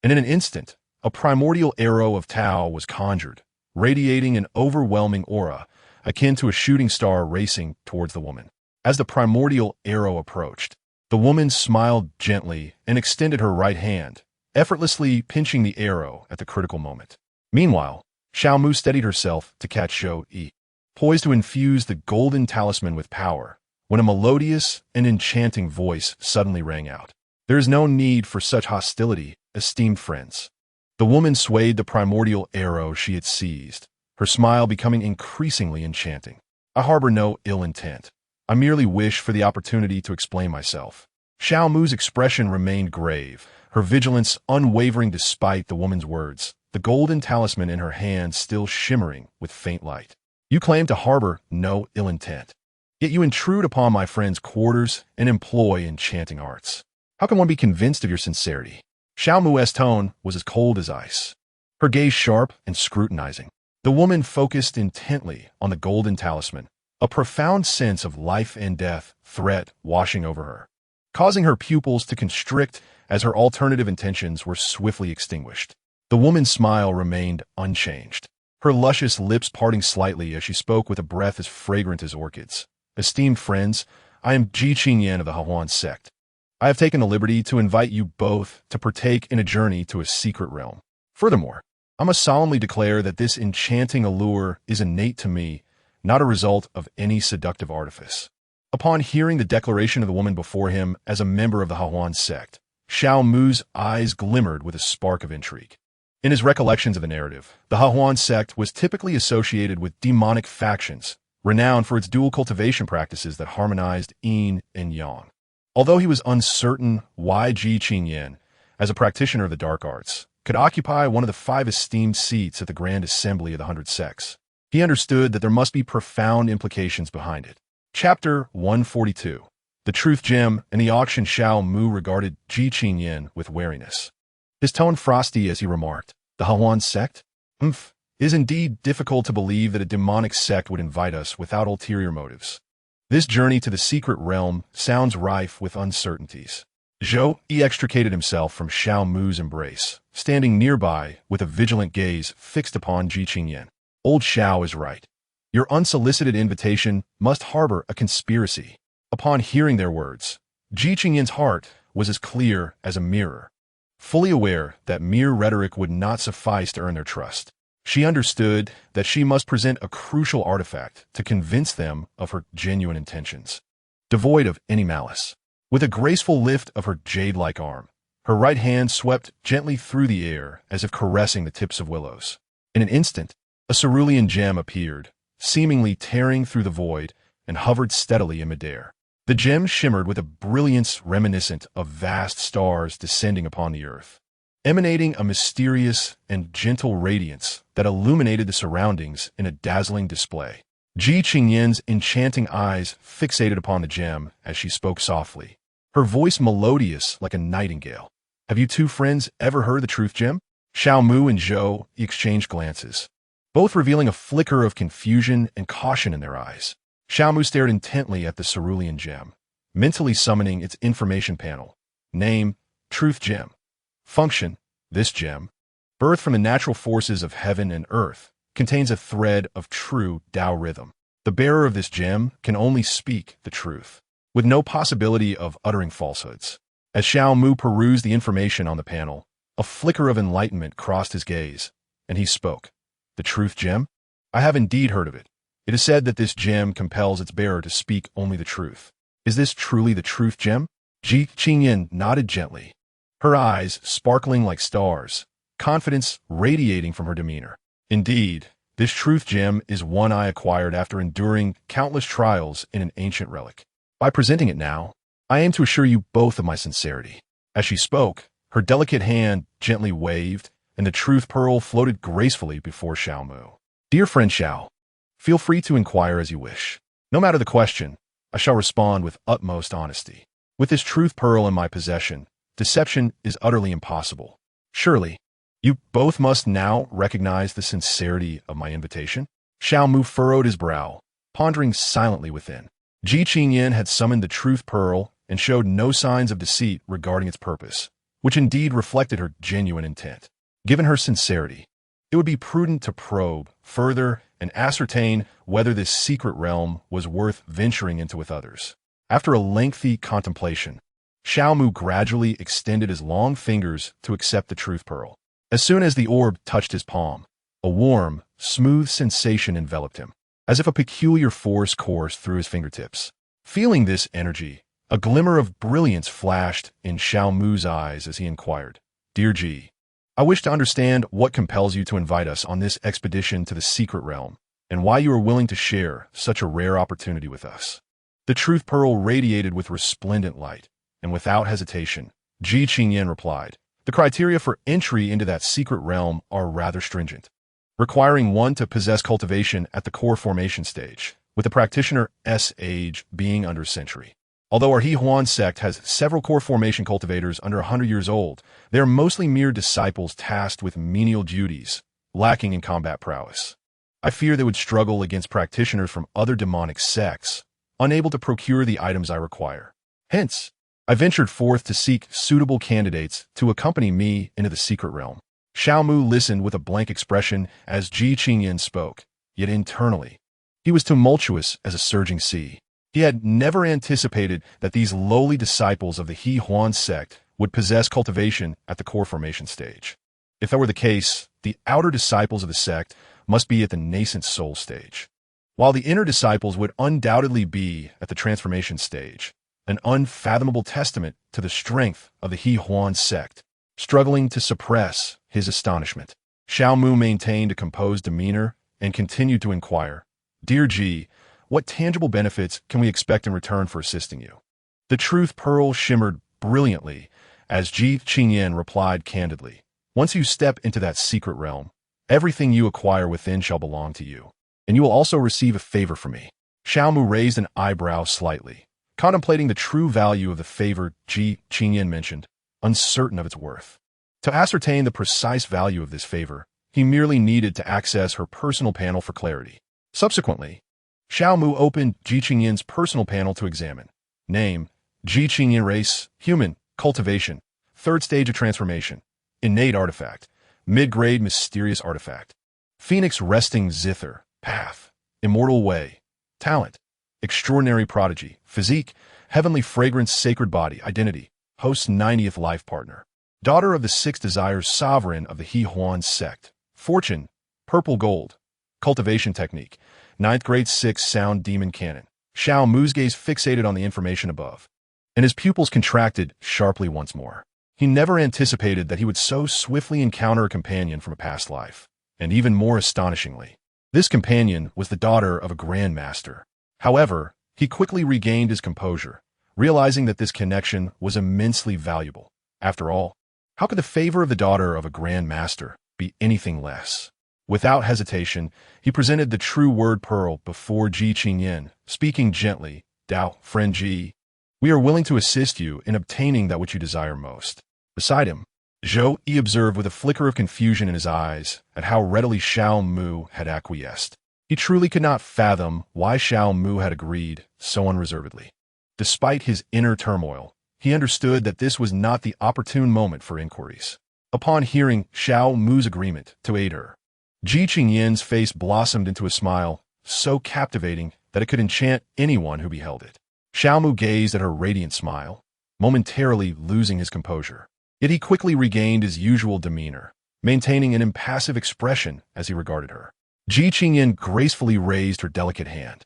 And in an instant, a primordial arrow of Tao was conjured, radiating an overwhelming aura, akin to a shooting star racing towards the woman. As the primordial arrow approached, the woman smiled gently and extended her right hand, effortlessly pinching the arrow at the critical moment. Meanwhile, Xiao Mu steadied herself to catch Zhou Yi, poised to infuse the golden talisman with power, when a melodious and enchanting voice suddenly rang out. "There is no need for such hostility, esteemed friends." The woman swayed the primordial arrow she had seized, her smile becoming increasingly enchanting. "I harbor no ill intent. I merely wish for the opportunity to explain myself." Xiao Mu's expression remained grave, her vigilance unwavering despite the woman's words, the golden talisman in her hand still shimmering with faint light. "You claim to harbor no ill intent, yet you intrude upon my friend's quarters and employ enchanting arts. How can one be convinced of your sincerity?" Xiao Mu's tone was as cold as ice, her gaze sharp and scrutinizing. The woman focused intently on the golden talisman, a profound sense of life and death threat washing over her, causing her pupils to constrict as her alternative intentions were swiftly extinguished. The woman's smile remained unchanged, her luscious lips parting slightly as she spoke with a breath as fragrant as orchids. "Esteemed friends, I am Ji Qingyan of the Hahuan sect. I have taken the liberty to invite you both to partake in a journey to a secret realm. Furthermore, I must solemnly declare that this enchanting allure is innate to me, not a result of any seductive artifice." Upon hearing the declaration of the woman before him as a member of the Hahuan sect, Xiao Mu's eyes glimmered with a spark of intrigue. In his recollections of the narrative, the Hahuan sect was typically associated with demonic factions, renowned for its dual cultivation practices that harmonized yin and yang. Although he was uncertain why Ji Qingyan, as a practitioner of the dark arts, could occupy one of the 5 esteemed seats at the Grand Assembly of the 100 Sects, he understood that there must be profound implications behind it. Chapter 142. The Truth Gem and the Auction. Xiao Mu regarded Ji Qingyan with wariness, his tone frosty as he remarked, "The Hahuan sect? It is indeed difficult to believe that a demonic sect would invite us without ulterior motives. This journey to the secret realm sounds rife with uncertainties. Zhou extricated himself from Xiao Mu's embrace, standing nearby with a vigilant gaze fixed upon Ji Qingyan. Old Xiao is right. Your unsolicited invitation must harbor a conspiracy. Upon hearing their words, Ji Qingyan's heart was as clear as a mirror. Fully aware that mere rhetoric would not suffice to earn their trust, she understood that she must present a crucial artifact to convince them of her genuine intentions. Devoid of any malice, with a graceful lift of her jade-like arm, her right hand swept gently through the air as if caressing the tips of willows. In an instant, a cerulean gem appeared, seemingly tearing through the void, and hovered steadily in midair. The gem shimmered with a brilliance reminiscent of vast stars descending upon the earth, emanating a mysterious and gentle radiance that illuminated the surroundings in a dazzling display. Ji Qingyan's enchanting eyes fixated upon the gem as she spoke softly, her voice melodious like a nightingale. Have you two friends ever heard the truth gem? Xiao Mu and Zhou exchanged glances, both revealing a flicker of confusion and caution in their eyes. Xiao Mu stared intently at the cerulean gem, mentally summoning its information panel. Name, Truth Gem. Function, this gem, birthed from the natural forces of heaven and earth, contains a thread of true Tao rhythm. The bearer of this gem can only speak the truth, with no possibility of uttering falsehoods. As Xiao Mu perused the information on the panel, a flicker of enlightenment crossed his gaze, and he spoke. The truth gem? I have indeed heard of it. It is said that this gem compels its bearer to speak only the truth. Is this truly the truth gem? Ji Qingyan nodded gently, her eyes sparkling like stars, confidence radiating from her demeanor. Indeed, this truth gem is one I acquired after enduring countless trials in an ancient relic. By presenting it now, I aim to assure you both of my sincerity. As she spoke, her delicate hand gently waved, and the truth pearl floated gracefully before Xiao Mu. Dear friend Xiao, feel free to inquire as you wish. No matter the question, I shall respond with utmost honesty. With this truth pearl in my possession, deception is utterly impossible. Surely, you both must now recognize the sincerity of my invitation? Xiao Mu furrowed his brow, pondering silently within. Ji Qingyan had summoned the truth pearl and showed no signs of deceit regarding its purpose, which indeed reflected her genuine intent. Given her sincerity, it would be prudent to probe further and ascertain whether this secret realm was worth venturing into with others. After a lengthy contemplation, Xiao Mu gradually extended his long fingers to accept the truth pearl. As soon as the orb touched his palm, a warm, smooth sensation enveloped him, as if a peculiar force coursed through his fingertips. Feeling this energy, a glimmer of brilliance flashed in Xiao Mu's eyes as he inquired, Dear Ji, I wish to understand what compels you to invite us on this expedition to the secret realm, and why you are willing to share such a rare opportunity with us. The truth pearl radiated with resplendent light, and without hesitation, Ji Qingyan replied, The criteria for entry into that secret realm are rather stringent, requiring one to possess cultivation at the core formation stage, with the practitioner's age being under a century. Although our He Huan sect has several core formation cultivators under 100 years old, they are mostly mere disciples tasked with menial duties, lacking in combat prowess. I fear they would struggle against practitioners from other demonic sects, unable to procure the items I require. Hence, I ventured forth to seek suitable candidates to accompany me into the secret realm. Xiao Mu listened with a blank expression as Ji Qingyan spoke, yet internally, he was tumultuous as a surging sea. He had never anticipated that these lowly disciples of the He Huan sect would possess cultivation at the core formation stage. If that were the case, the outer disciples of the sect must be at the nascent soul stage, while the inner disciples would undoubtedly be at the transformation stage, an unfathomable testament to the strength of the He Huan sect. Struggling to suppress his astonishment, Xiao Mu maintained a composed demeanor and continued to inquire, Dear Ji, what tangible benefits can we expect in return for assisting you? The truth pearl shimmered brilliantly as Ji Qingyan replied candidly, Once you step into that secret realm, everything you acquire within shall belong to you, and you will also receive a favor from me. Xiao Mu raised an eyebrow slightly, contemplating the true value of the favor Ji Qingyan mentioned, uncertain of its worth. To ascertain the precise value of this favor, he merely needed to access her personal panel for clarity. Subsequently, Xiao Mu opened Ji Qingyin's personal panel to examine. Name: Ji Qingyin, race, human, cultivation, third stage of transformation, innate artifact, mid-grade mysterious artifact, phoenix resting zither, path, immortal way, talent, extraordinary prodigy, physique, heavenly fragrance, sacred body, identity, host's 90th life partner, daughter of the six desires, sovereign of the He Huan sect, fortune, purple gold, cultivation technique, ninth grade 6 sound demon cannon. Xiao Mu's gaze fixated on the information above, and his pupils contracted sharply once more. He never anticipated that he would so swiftly encounter a companion from a past life, and even more astonishingly, this companion was the daughter of a Grand Master. However, he quickly regained his composure, realizing that this connection was immensely valuable. After all, how could the favor of the daughter of a Grand Master be anything less? Without hesitation, he presented the true word pearl before Ji Qingyin, speaking gently. Dao, friend Ji, we are willing to assist you in obtaining that which you desire most. Beside him, Zhou Yi observed with a flicker of confusion in his eyes at how readily Xiao Mu had acquiesced. He truly could not fathom why Xiao Mu had agreed so unreservedly. Despite his inner turmoil, he understood that this was not the opportune moment for inquiries. Upon hearing Xiao Mu's agreement to aid her, Ji Qingyin's face blossomed into a smile so captivating that it could enchant anyone who beheld it. Xiao Mu gazed at her radiant smile, momentarily losing his composure. Yet he quickly regained his usual demeanor, maintaining an impassive expression as he regarded her. Ji Qingyin gracefully raised her delicate hand,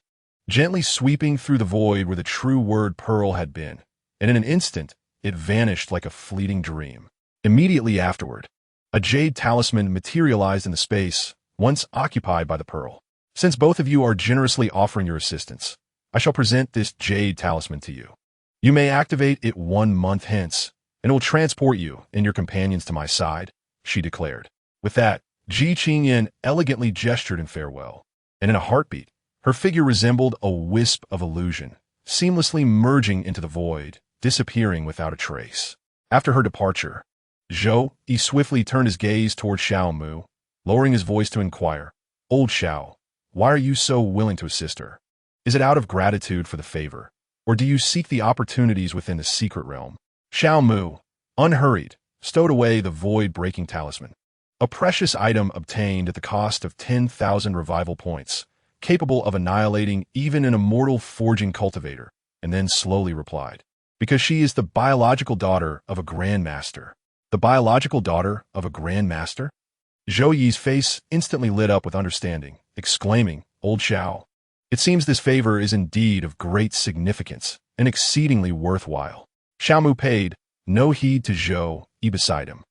gently sweeping through the void where the true word pearl had been, and in an instant, it vanished like a fleeting dream. Immediately afterward, a jade talisman materialized in the space once occupied by the pearl. Since both of you are generously offering your assistance, I shall present this jade talisman to you. You may activate it 1 month hence, and it will transport you and your companions to my side, she declared. With that, Ji Qingyin elegantly gestured in farewell, and in a heartbeat, her figure resembled a wisp of illusion, seamlessly merging into the void, disappearing without a trace. After her departure, Zhou Yi swiftly turned his gaze toward Xiao Mu, lowering his voice to inquire, Old Xiao, why are you so willing to assist her? Is it out of gratitude for the favor, or do you seek the opportunities within the secret realm? Xiao Mu, unhurried, stowed away the void-breaking talisman, a precious item obtained at the cost of 10,000 revival points, capable of annihilating even an immortal forging cultivator, and then slowly replied, because she is the biological daughter of a Grand Master. The biological daughter of a Grand Master? Zhou Yi's face instantly lit up with understanding, exclaiming, Old Xiao, it seems this favor is indeed of great significance and exceedingly worthwhile. Xiao Mu paid no heed to Zhou Yi beside him,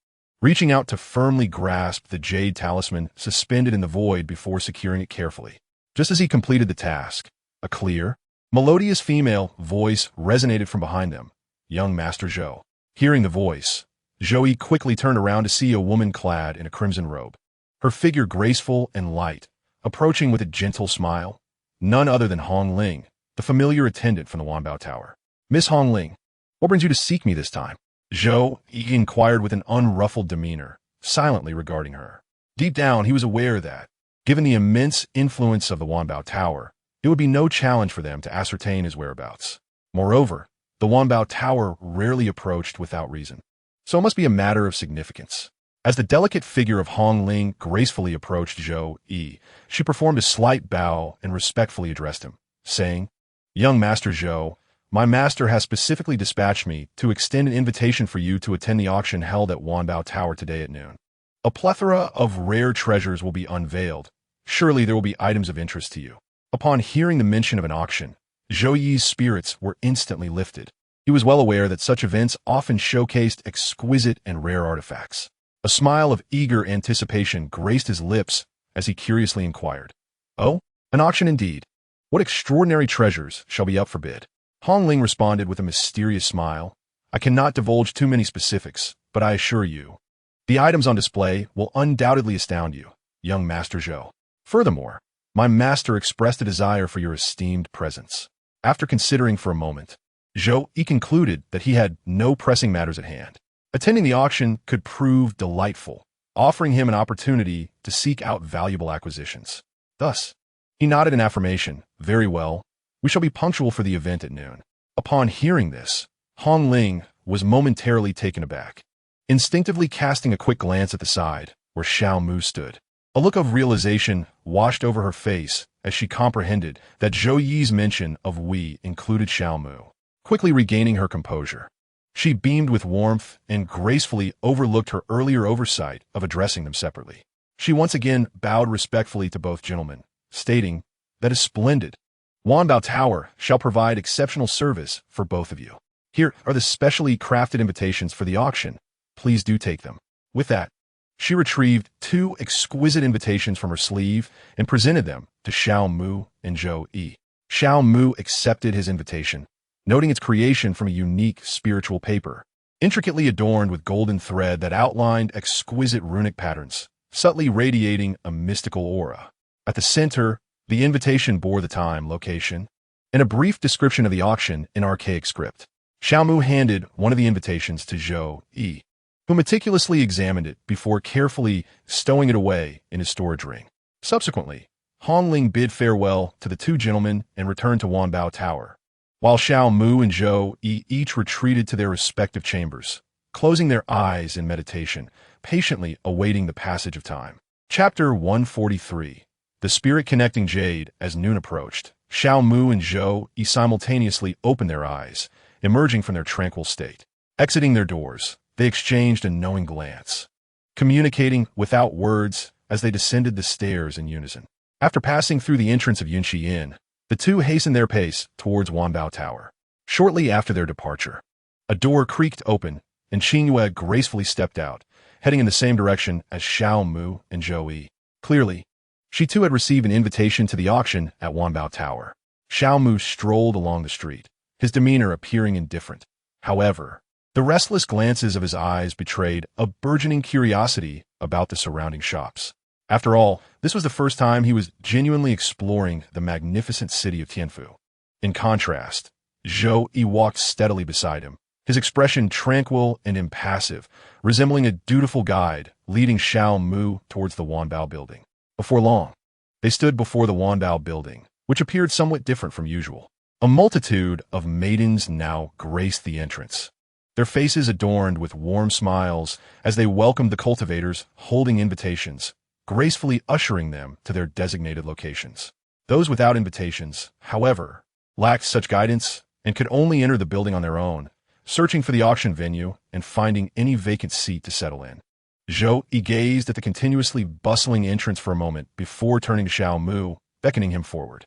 reaching out to firmly grasp the jade talisman suspended in the void before securing it carefully. Just as he completed the task, a clear, melodious female voice resonated from behind them. Young Master Zhou. Hearing the voice, Zhou Yi quickly turned around to see a woman clad in a crimson robe, her figure graceful and light, approaching with a gentle smile. None other than Hong Ling, the familiar attendant from the Wanbao Tower. Miss Hong Ling, what brings you to seek me this time? Zhou Yi inquired with an unruffled demeanor, silently regarding her. Deep down, he was aware that, given the immense influence of the Wanbao Tower, it would be no challenge for them to ascertain his whereabouts. Moreover, the Wanbao Tower rarely approached without reason, so it must be a matter of significance. As the delicate figure of Hong Ling gracefully approached Zhou Yi, she performed a slight bow and respectfully addressed him, saying, Young Master Zhou, my master has specifically dispatched me to extend an invitation for you to attend the auction held at Wanbao Tower today at noon. A plethora of rare treasures will be unveiled. Surely there will be items of interest to you. Upon hearing the mention of an auction, Zhou Yi's spirits were instantly lifted. He was well aware that such events often showcased exquisite and rare artifacts. A smile of eager anticipation graced his lips as he curiously inquired, Oh, an auction indeed. What extraordinary treasures shall be up for bid? Hong Ling responded with a mysterious smile. I cannot divulge too many specifics, but I assure you, the items on display will undoubtedly astound you, young Master Zhou. Furthermore, my master expressed a desire for your esteemed presence. After considering for a moment, Zhou Yi concluded that he had no pressing matters at hand. Attending the auction could prove delightful, offering him an opportunity to seek out valuable acquisitions. Thus, He nodded in affirmation. Very well. We shall be punctual for the event at noon. Upon hearing this, Hong Ling was momentarily taken aback, instinctively casting a quick glance at the side where Xiao Mu stood. A look of realization washed over her face as she comprehended that Zhou Yi's mention of we included Xiao Mu. Quickly regaining her composure, she beamed with warmth and gracefully overlooked her earlier oversight of addressing them separately. She once again bowed respectfully to both gentlemen, stating, "That is splendid. Wanbao Tower shall provide exceptional service for both of you. Here are the specially crafted invitations for the auction. Please do take them." With that, she retrieved 2 exquisite invitations from her sleeve and presented them to Xiao Mu and Zhou Yi. Xiao Mu accepted his invitation, noting its creation from a unique spiritual paper, intricately adorned with golden thread that outlined exquisite runic patterns, subtly radiating a mystical aura. At the center, the invitation bore the time, location, and a brief description of the auction in archaic script. Xiao Mu handed one of the invitations to Zhou Yi, who meticulously examined it before carefully stowing it away in his storage ring. Subsequently, Hong Ling bid farewell to the 2 gentlemen and returned to Wanbao Tower, while Xiao Mu and Zhou Yi each retreated to their respective chambers, closing their eyes in meditation, patiently awaiting the passage of time. Chapter 143. The Spirit Connecting Jade. As noon approached, Xiao Mu and Zhou Yi simultaneously opened their eyes, emerging from their tranquil state. Exiting their doors, they exchanged a knowing glance, communicating without words as they descended the stairs in unison. After passing through the entrance of Yunxi Inn, the 2 hastened their pace towards Wanbao Tower. Shortly after their departure, a door creaked open, and Qingyue gracefully stepped out, heading in the same direction as Xiao Mu and Zhou Yi. Clearly, she too had received an invitation to the auction at Wanbao Tower. Xiao Mu strolled along the street, his demeanor appearing indifferent. However, the restless glances of his eyes betrayed a burgeoning curiosity about the surrounding shops. After all, this was the first time he was genuinely exploring the magnificent city of Tianfu. In contrast, Zhou Yi walked steadily beside him, his expression tranquil and impassive, resembling a dutiful guide leading Xiao Mu towards the Wanbao building. Before long, they stood before the Wanbao building, which appeared somewhat different from usual. A multitude of maidens now graced the entrance, their faces adorned with warm smiles as they welcomed the cultivators holding invitations, gracefully ushering them to their designated locations. Those without invitations, however, lacked such guidance and could only enter the building on their own, searching for the auction venue and finding any vacant seat to settle in. Zhou Yi gazed at the continuously bustling entrance for a moment before turning to Xiao Mu, beckoning him forward.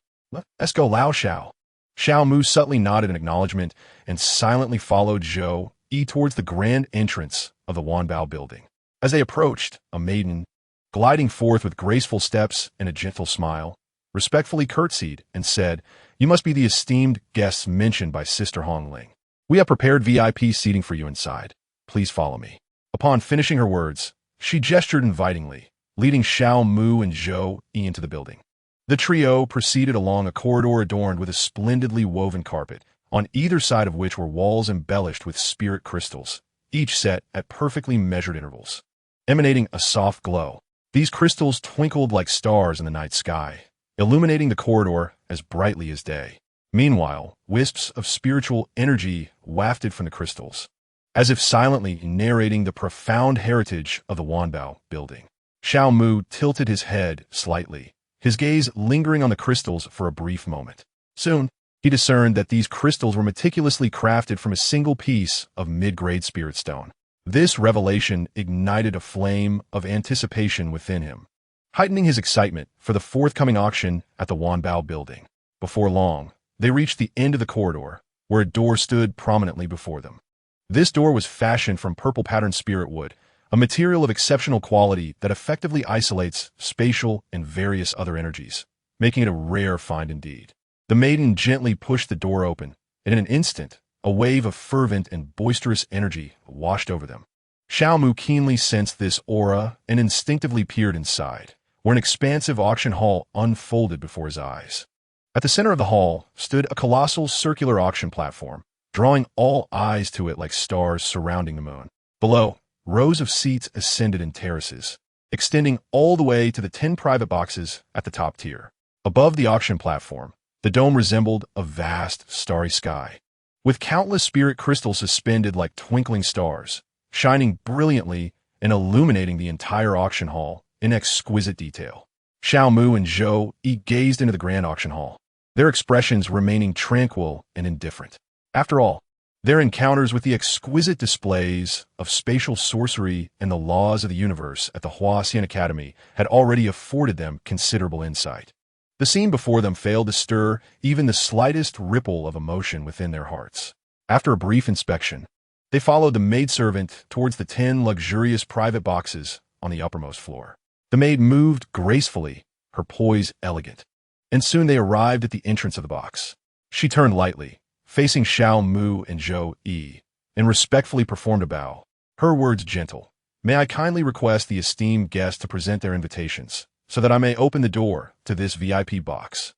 "Let's go, Lao Xiao." Xiao Mu subtly nodded in acknowledgement and silently followed Zhou Yi towards the grand entrance of the Wanbao building. As they approached, a maiden, gliding forth with graceful steps and a gentle smile, respectfully curtsied and said, "You must be the esteemed guests mentioned by Sister Hong Ling. We have prepared VIP seating for you inside. Please follow me." Upon finishing her words, she gestured invitingly, leading Xiao Mu and Zhou Yi into the building. The trio proceeded along a corridor adorned with a splendidly woven carpet, on either side of which were walls embellished with spirit crystals, each set at perfectly measured intervals, emanating a soft glow. These crystals twinkled like stars in the night sky, illuminating the corridor as brightly as day. Meanwhile, wisps of spiritual energy wafted from the crystals, as if silently narrating the profound heritage of the Wanbao building. Xiao Mu tilted his head slightly, his gaze lingering on the crystals for a brief moment. Soon, he discerned that these crystals were meticulously crafted from a single piece of mid-grade spirit stone. This revelation ignited a flame of anticipation within him, heightening his excitement for the forthcoming auction at the Wanbao building. Before long, they reached the end of the corridor, where a door stood prominently before them. This door was fashioned from purple-patterned spirit wood, a material of exceptional quality that effectively isolates spatial and various other energies, making it a rare find indeed. The maiden gently pushed the door open, and in an instant, a wave of fervent and boisterous energy washed over them. Xiao Mu keenly sensed this aura and instinctively peered inside, where an expansive auction hall unfolded before his eyes. At the center of the hall stood a colossal circular auction platform, drawing all eyes to it like stars surrounding the moon. Below, rows of seats ascended in terraces, extending all the way to the 10 private boxes at the top tier. Above the auction platform, the dome resembled a vast, starry sky, with countless spirit crystals suspended like twinkling stars, shining brilliantly and illuminating the entire auction hall in exquisite detail. Xiao Mu and Zhou Yi gazed into the grand auction hall, their expressions remaining tranquil and indifferent. After all, their encounters with the exquisite displays of spatial sorcery and the laws of the universe at the Huaxian Academy had already afforded them considerable insight. The scene before them failed to stir even the slightest ripple of emotion within their hearts. After a brief inspection, they followed the maidservant towards the 10 luxurious private boxes on the uppermost floor. The maid moved gracefully, her poise elegant, and soon they arrived at the entrance of the box. She turned lightly, facing Xiao Mu and Zhou Yi, and respectfully performed a bow. Her words gentle. "May I kindly request the esteemed guests to present their invitations, so that I may open the door to this VIP box."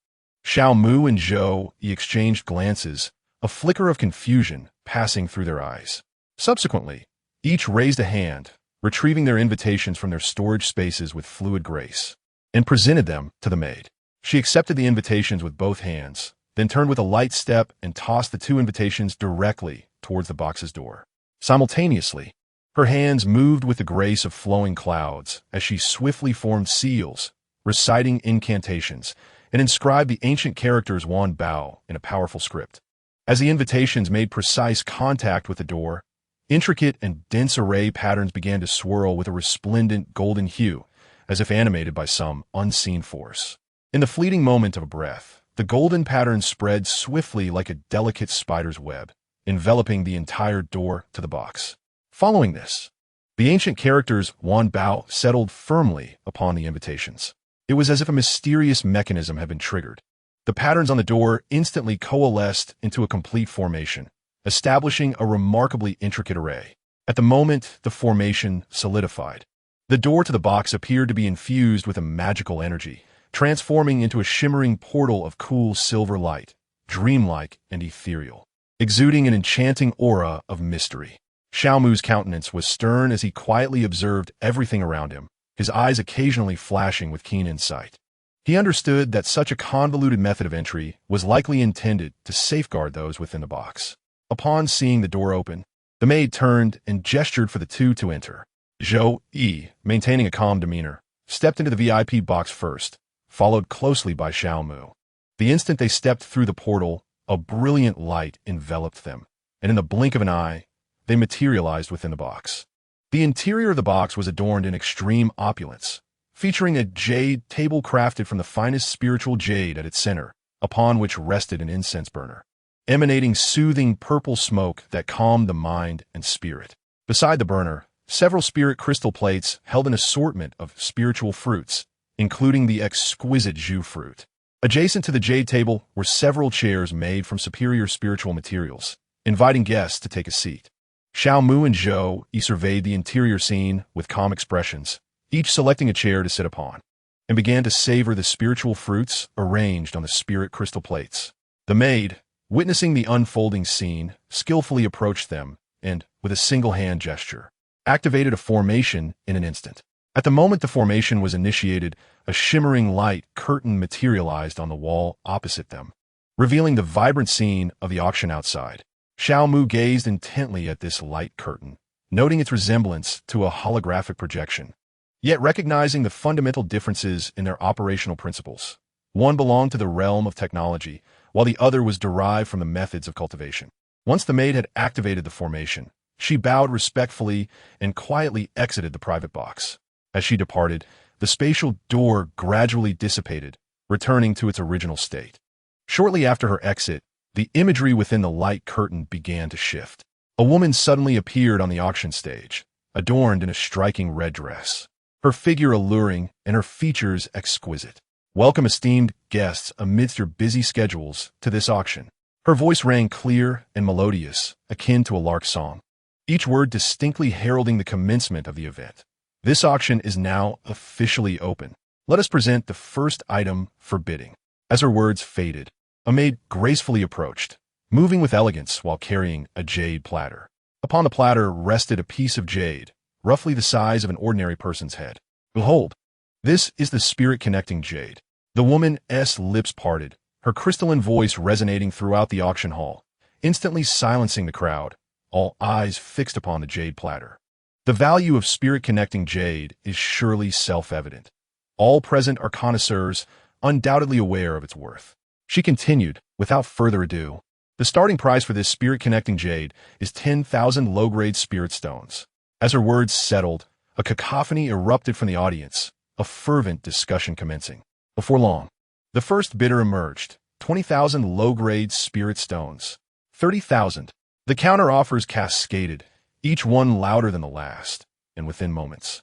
Xiao Mu and Zhou Yi exchanged glances, a flicker of confusion passing through their eyes. Subsequently, each raised a hand, retrieving their invitations from their storage spaces with fluid grace, and presented them to the maid. She accepted the invitations with both hands, then turned with a light step and tossed the 2 invitations directly towards the box's door. Simultaneously, her hands moved with the grace of flowing clouds as she swiftly formed seals, reciting incantations, and inscribed the ancient characters Wan Bao in a powerful script. As the invitations made precise contact with the door, intricate and dense array patterns began to swirl with a resplendent golden hue, as if animated by some unseen force. In the fleeting moment of a breath, the golden pattern spread swiftly like a delicate spider's web, enveloping the entire door to the box. Following this, the ancient characters Wan Bao settled firmly upon the invitations. It was as if a mysterious mechanism had been triggered. The patterns on the door instantly coalesced into a complete formation, establishing a remarkably intricate array. At the moment the formation solidified, the door to the box appeared to be infused with a magical energy, transforming into a shimmering portal of cool silver light, dreamlike and ethereal, exuding an enchanting aura of mystery. Xiao Mu's countenance was stern as he quietly observed everything around him, his eyes occasionally flashing with keen insight. He understood that such a convoluted method of entry was likely intended to safeguard those within the box. Upon seeing the door open, the maid turned and gestured for the 2 to enter. Zhou Yi, maintaining a calm demeanor, stepped into the VIP box first, followed closely by Xiao Mu. The instant they stepped through the portal, a brilliant light enveloped them, and in the blink of an eye, they materialized within the box. The interior of the box was adorned in extreme opulence, featuring a jade table crafted from the finest spiritual jade at its center, upon which rested an incense burner, emanating soothing purple smoke that calmed the mind and spirit. Beside the burner, several spirit crystal plates held an assortment of spiritual fruits, including the exquisite Zhu fruit. Adjacent to the jade table were several chairs made from superior spiritual materials, inviting guests to take a seat. Xiao Mu and Zhou Yi surveyed the interior scene with calm expressions, each selecting a chair to sit upon, and began to savor the spiritual fruits arranged on the spirit crystal plates. The maid, witnessing the unfolding scene, skillfully approached them and, with a single hand gesture, activated a formation in an instant. At the moment the formation was initiated, a shimmering light curtain materialized on the wall opposite them, revealing the vibrant scene of the auction outside. Xiao Mu gazed intently at this light curtain, noting its resemblance to a holographic projection, yet recognizing the fundamental differences in their operational principles. One belonged to the realm of technology, while the other was derived from the methods of cultivation. Once the maid had activated the formation, she bowed respectfully and quietly exited the private box. As she departed, the spatial door gradually dissipated, returning to its original state. Shortly after her exit, the imagery within the light curtain began to shift. A woman suddenly appeared on the auction stage, adorned in a striking red dress, her figure alluring and her features exquisite. "Welcome, esteemed guests, amidst your busy schedules, to this auction." Her voice rang clear and melodious, akin to a lark song, each word distinctly heralding the commencement of the event. "This auction is now officially open. Let us present the first item for bidding." As her words faded, a maid gracefully approached, moving with elegance while carrying a jade platter. Upon the platter rested a piece of jade, roughly the size of an ordinary person's head. "Behold, this is the spirit-connecting jade. The woman's lips parted, her crystalline voice resonating throughout the auction hall, instantly silencing the crowd, all eyes fixed upon the jade platter. The value of spirit-connecting jade is surely self-evident. All present are connoisseurs, undoubtedly aware of its worth. She continued, without further ado, the starting price for this spirit-connecting jade is 10,000 low-grade spirit stones. As her words settled, a cacophony erupted from the audience, a fervent discussion commencing. Before long, the first bidder emerged, 20,000 low-grade spirit stones. 30,000. The counter-offers cascaded, each one louder than the last, and within moments,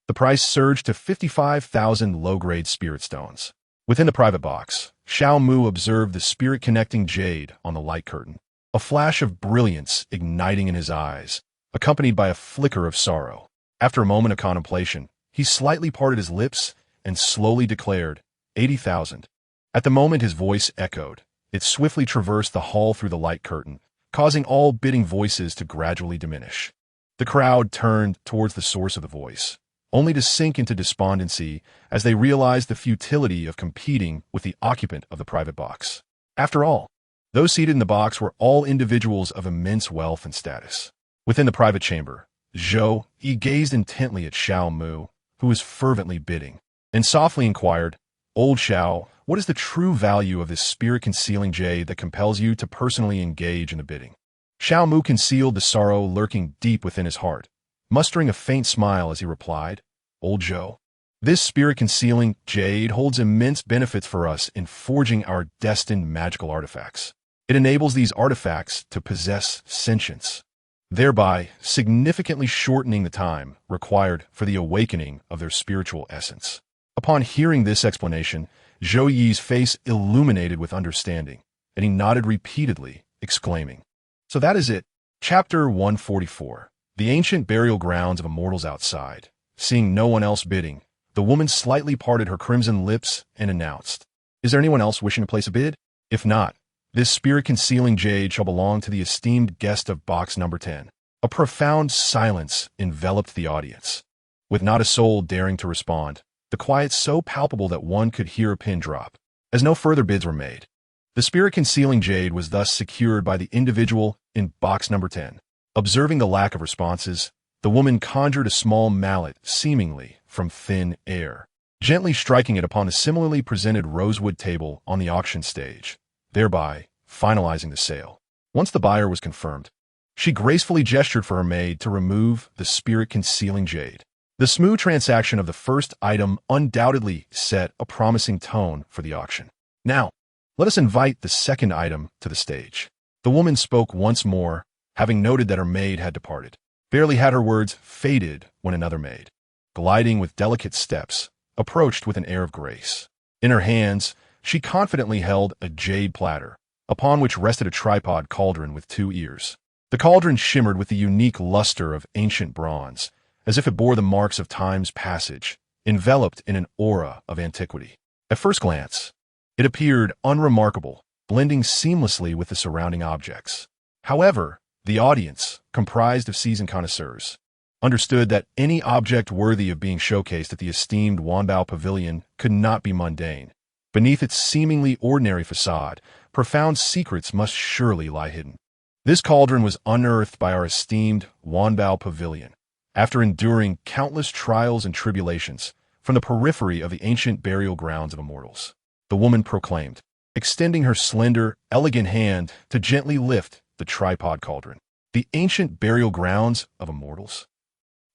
the price surged to 55,000 low-grade spirit stones. Within the private box, Xiao Mu observed the spirit-connecting jade on the light curtain, a flash of brilliance igniting in his eyes, accompanied by a flicker of sorrow. After a moment of contemplation, he slightly parted his lips and slowly declared, 80,000. At the moment his voice echoed, it swiftly traversed the hall through the light curtain, causing all bidding voices to gradually diminish. The crowd turned towards the source of the voice, only to sink into despondency as they realized the futility of competing with the occupant of the private box. After all, those seated in the box were all individuals of immense wealth and status. Within the private chamber, Zhou Yi gazed intently at Xiao Mu, who was fervently bidding, and softly inquired, "Old Xiao, what is the true value of this spirit-concealing jade that compels you to personally engage in the bidding?" Xiao Mu concealed the sorrow lurking deep within his heart, mustering a faint smile as he replied, "Old Zhou, this spirit-concealing jade holds immense benefits for us in forging our destined magical artifacts. It enables these artifacts to possess sentience, thereby significantly shortening the time required for the awakening of their spiritual essence." Upon hearing this explanation, Zhou Yi's face illuminated with understanding, and he nodded repeatedly, exclaiming, "So that is it." Chapter 144. The ancient burial grounds of immortals outside. Seeing no one else bidding, the woman slightly parted her crimson lips and announced, "Is there anyone else wishing to place a bid? If not, this spirit-concealing jade shall belong to the esteemed guest of box number 10. A profound silence enveloped the audience, with not a soul daring to respond, the quiet so palpable that one could hear a pin drop. As no further bids were made, the spirit-concealing jade was thus secured by the individual in box number 10. Observing the lack of responses, the woman conjured a small mallet seemingly from thin air, gently striking it upon a similarly presented rosewood table on the auction stage, thereby finalizing the sale. Once the buyer was confirmed, she gracefully gestured for her maid to remove the spirit-concealing jade. The smooth transaction of the first item undoubtedly set a promising tone for the auction. Now, let us invite the second item to the stage. The woman spoke once more, having noted that her maid had departed. Barely had her words faded when another maid, gliding with delicate steps, approached with an air of grace. In her hands, she confidently held a jade platter, upon which rested a tripod cauldron with 2 ears. The cauldron shimmered with the unique luster of ancient bronze, as if it bore the marks of time's passage, enveloped in an aura of antiquity. At first glance, it appeared unremarkable, blending seamlessly with the surrounding objects. However, the audience, comprised of seasoned connoisseurs, understood that any object worthy of being showcased at the esteemed Wanbao Pavilion could not be mundane. Beneath its seemingly ordinary facade, profound secrets must surely lie hidden. This cauldron was unearthed by our esteemed Wanbao Pavilion, after enduring countless trials and tribulations from the periphery of the ancient burial grounds of immortals. The woman proclaimed, extending her slender, elegant hand to gently lift the tripod cauldron. The ancient burial grounds of immortals?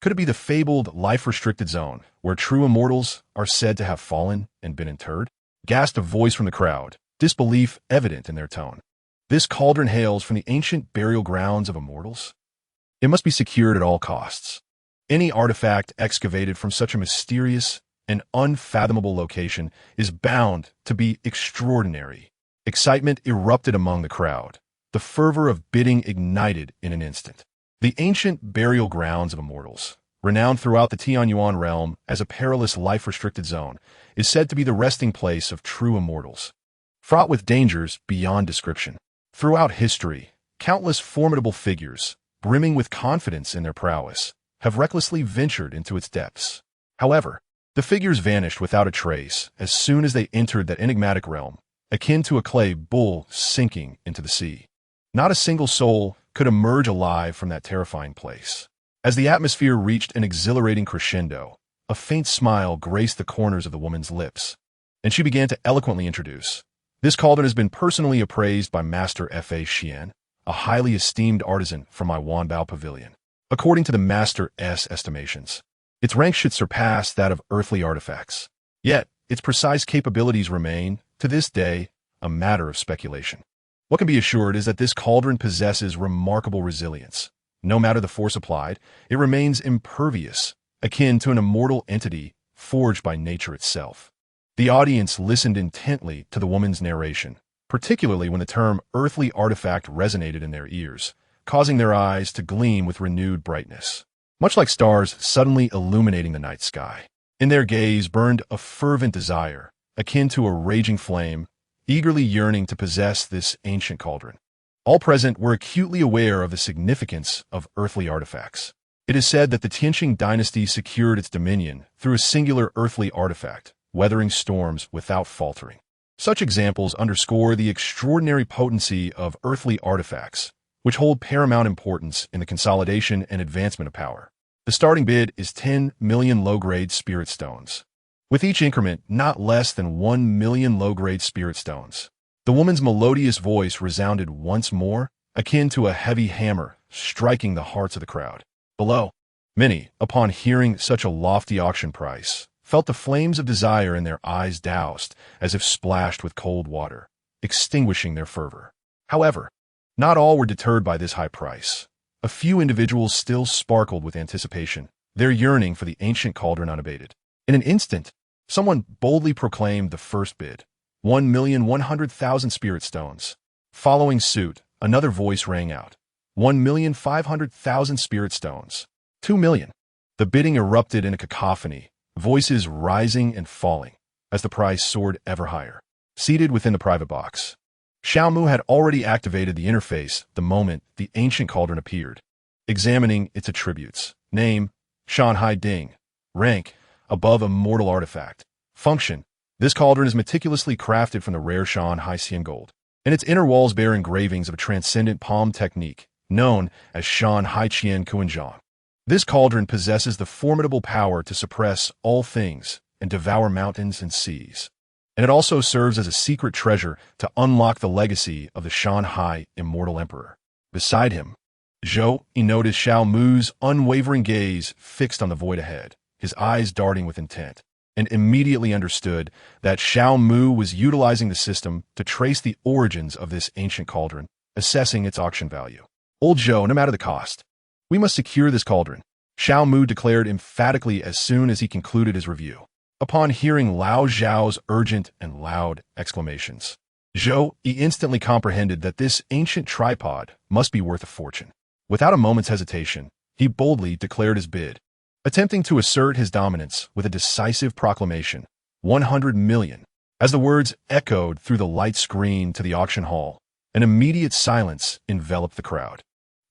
Could it be the fabled life-restricted zone where true immortals are said to have fallen and been interred? Gasped a voice from the crowd, disbelief evident in their tone. This cauldron hails from the ancient burial grounds of immortals? It must be secured at all costs. Any artifact excavated from such a mysterious and unfathomable location is bound to be extraordinary. Excitement erupted among the crowd. The fervor of bidding ignited in an instant. The ancient burial grounds of immortals, renowned throughout the Tianyuan realm as a perilous life-restricted zone, is said to be the resting place of true immortals, fraught with dangers beyond description. Throughout history, countless formidable figures, brimming with confidence in their prowess, have recklessly ventured into its depths. However, The figures vanished without a trace as soon as they entered that enigmatic realm, akin to a clay bull sinking into the sea. Not a single soul could emerge alive from that terrifying place. As the atmosphere reached an exhilarating crescendo, a faint smile graced the corners of the woman's lips, and she began to eloquently introduce. This cauldron has been personally appraised by Master Fa Xian, a highly esteemed artisan from my Wanbao pavilion. According to the Master's estimations, its rank should surpass that of earthly artifacts. Yet, its precise capabilities remain, to this day, a matter of speculation. What can be assured is that this cauldron possesses remarkable resilience. No matter the force applied, it remains impervious, akin to an immortal entity forged by nature itself. The audience listened intently to the woman's narration, particularly when the term earthly artifact resonated in their ears, causing their eyes to gleam with renewed brightness, much like stars suddenly illuminating the night sky. In their gaze burned a fervent desire, akin to a raging flame, eagerly yearning to possess this ancient cauldron. All present were acutely aware of the significance of earthly artifacts. It is said that the Tianqing dynasty secured its dominion through a singular earthly artifact, weathering storms without faltering. Such examples underscore the extraordinary potency of earthly artifacts, which hold paramount importance in the consolidation and advancement of power. The starting bid is 10 million low-grade spirit stones, with each increment not less than 1 million low-grade spirit stones. The woman's melodious voice resounded once more, akin to a heavy hammer striking the hearts of the crowd. Below, many, upon hearing such a lofty auction price, felt the flames of desire in their eyes doused as if splashed with cold water, extinguishing their fervor. However, not all were deterred by this high price. A few individuals still sparkled with anticipation, their yearning for the ancient cauldron unabated. In an instant, someone boldly proclaimed the first bid, 1,100,000 spirit stones. Following suit, another voice rang out, 1,500,000 spirit stones. 2 million. The bidding erupted in a cacophony, voices rising and falling, as the price soared ever higher. Seated within the private box, Xiao Mu had already activated the interface the moment the ancient cauldron appeared. Examining its attributes: name, Shanhai Ding; rank, above a mortal artifact; function, this cauldron is meticulously crafted from the rare Shanhai Xian gold, and its inner walls bear engravings of a transcendent palm technique known as Shanhai Qian Kuanzhang. This cauldron possesses the formidable power to suppress all things and devour mountains and seas. And it also serves as a secret treasure to unlock the legacy of the Shanhai Immortal Emperor. Beside him, Zhou Yi noticed Xiao Mu's unwavering gaze fixed on the void ahead, his eyes darting with intent, and immediately understood that Xiao Mu was utilizing the system to trace the origins of this ancient cauldron, assessing its auction value. Old Zhou, no matter the cost, we must secure this cauldron, Xiao Mu declared emphatically as soon as he concluded his review. Upon hearing Lao Zhao's urgent and loud exclamations, Zhou Yi instantly comprehended that this ancient tripod must be worth a fortune. Without a moment's hesitation, he boldly declared his bid, attempting to assert his dominance with a decisive proclamation, 100 million. As the words echoed through the light screen to the auction hall, an immediate silence enveloped the crowd.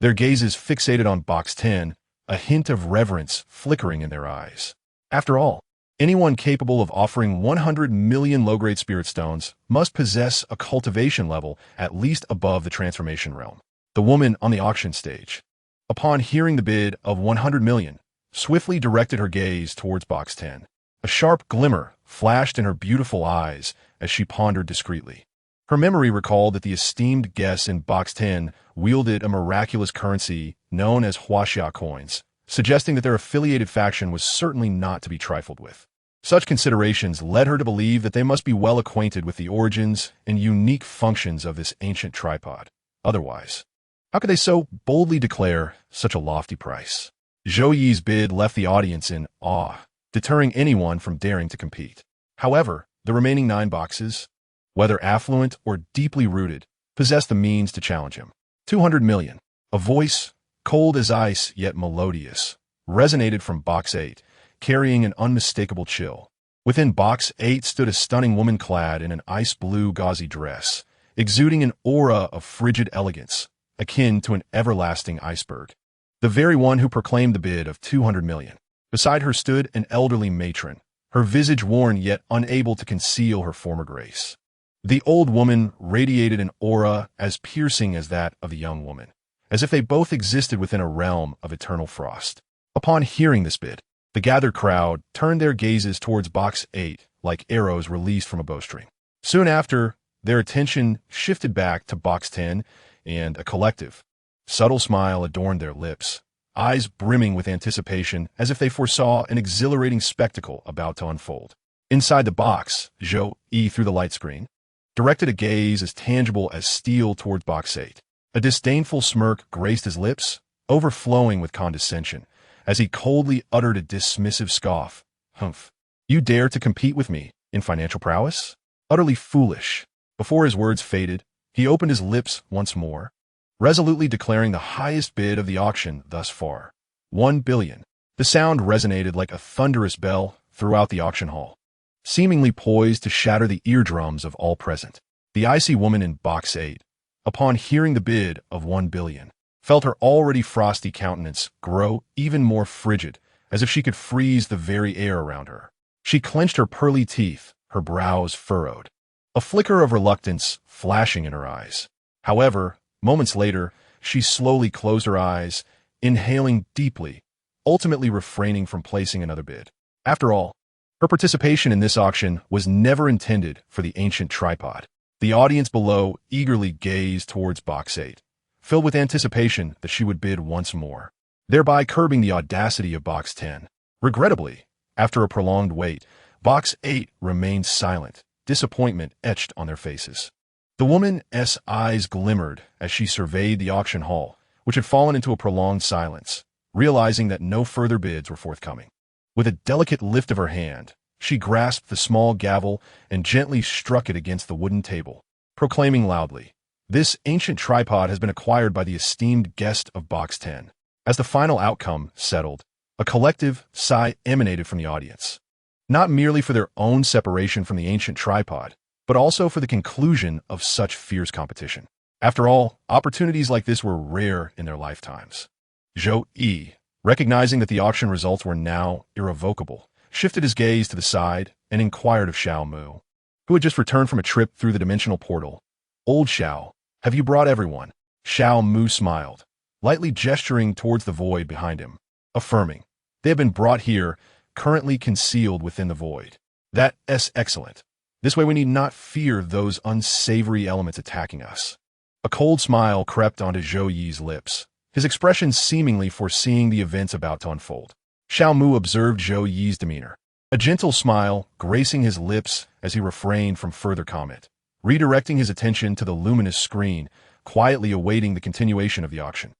Their gazes fixated on box 10, a hint of reverence flickering in their eyes. After all, anyone capable of offering 100 million low-grade spirit stones must possess a cultivation level at least above the transformation realm. The woman on the auction stage, upon hearing the bid of 100 million, swiftly directed her gaze towards box 10. A sharp glimmer flashed in her beautiful eyes as she pondered discreetly. Her memory recalled that the esteemed guest in box 10 wielded a miraculous currency known as Huaxia coins, suggesting that their affiliated faction was certainly not to be trifled with. Such considerations led her to believe that they must be well acquainted with the origins and unique functions of this ancient tripod. Otherwise, how could they so boldly declare such a lofty price? Zhou Yi's bid left the audience in awe, deterring anyone from daring to compete. However, the remaining 9 boxes, whether affluent or deeply rooted, possessed the means to challenge him. 200 million. A voice, cold as ice yet melodious, resonated from box 8, carrying an unmistakable chill. Within box 8 stood a stunning woman clad in an ice-blue gauzy dress, exuding an aura of frigid elegance, akin to an everlasting iceberg. The very one who proclaimed the bid of 200 million. Beside her stood an elderly matron, her visage worn yet unable to conceal her former grace. The old woman radiated an aura as piercing as that of the young woman, as if they both existed within a realm of eternal frost. Upon hearing this bid, the gathered crowd turned their gazes towards Box 8 like arrows released from a bowstring. Soon after, their attention shifted back to Box 10, and a collective, subtle smile adorned their lips, eyes brimming with anticipation as if they foresaw an exhilarating spectacle about to unfold. Inside the box, Zhou-Yi through the light screen directed a gaze as tangible as steel towards Box 8. A disdainful smirk graced his lips, overflowing with condescension, as he coldly uttered a dismissive scoff. Humph. You dare to compete with me in financial prowess? Utterly foolish. Before his words faded, he opened his lips once more, resolutely declaring the highest bid of the auction thus far. 1 billion. The sound resonated like a thunderous bell throughout the auction hall, seemingly poised to shatter the eardrums of all present. The icy woman in Box 8, upon hearing the bid of 1 billion, felt her already frosty countenance grow even more frigid, as if she could freeze the very air around her. She clenched her pearly teeth, her brows furrowed, a flicker of reluctance flashing in her eyes. However, moments later, she slowly closed her eyes, inhaling deeply, ultimately refraining from placing another bid. After all, her participation in this auction was never intended for the ancient tripod. The audience below eagerly gazed towards Box 8, filled with anticipation that she would bid once more, thereby curbing the audacity of Box 10. Regrettably, after a prolonged wait, Box 8 remained silent, disappointment etched on their faces. The woman's eyes glimmered as she surveyed the auction hall, which had fallen into a prolonged silence, realizing that no further bids were forthcoming. With a delicate lift of her hand, she grasped the small gavel and gently struck it against the wooden table, proclaiming loudly, "This ancient tripod has been acquired by the esteemed guest of Box 10." As the final outcome settled, a collective sigh emanated from the audience, not merely for their own separation from the ancient tripod, but also for the conclusion of such fierce competition. After all, opportunities like this were rare in their lifetimes. Zhou-Yi, recognizing that the auction results were now irrevocable, shifted his gaze to the side and inquired of Xiao Mu, who had just returned from a trip through the dimensional portal. "Old Xiao, have you brought everyone?" Xiao Mu smiled, lightly gesturing towards the void behind him, affirming, "They have been brought here, currently concealed within the void." "That's excellent. This way we need not fear those unsavory elements attacking us." A cold smile crept onto Zhou-Yi's lips, his expression seemingly foreseeing the events about to unfold. Xiao Mu observed Zhou-Yi's demeanor, a gentle smile gracing his lips as he refrained from further comment, redirecting his attention to the luminous screen, quietly awaiting the continuation of the auction.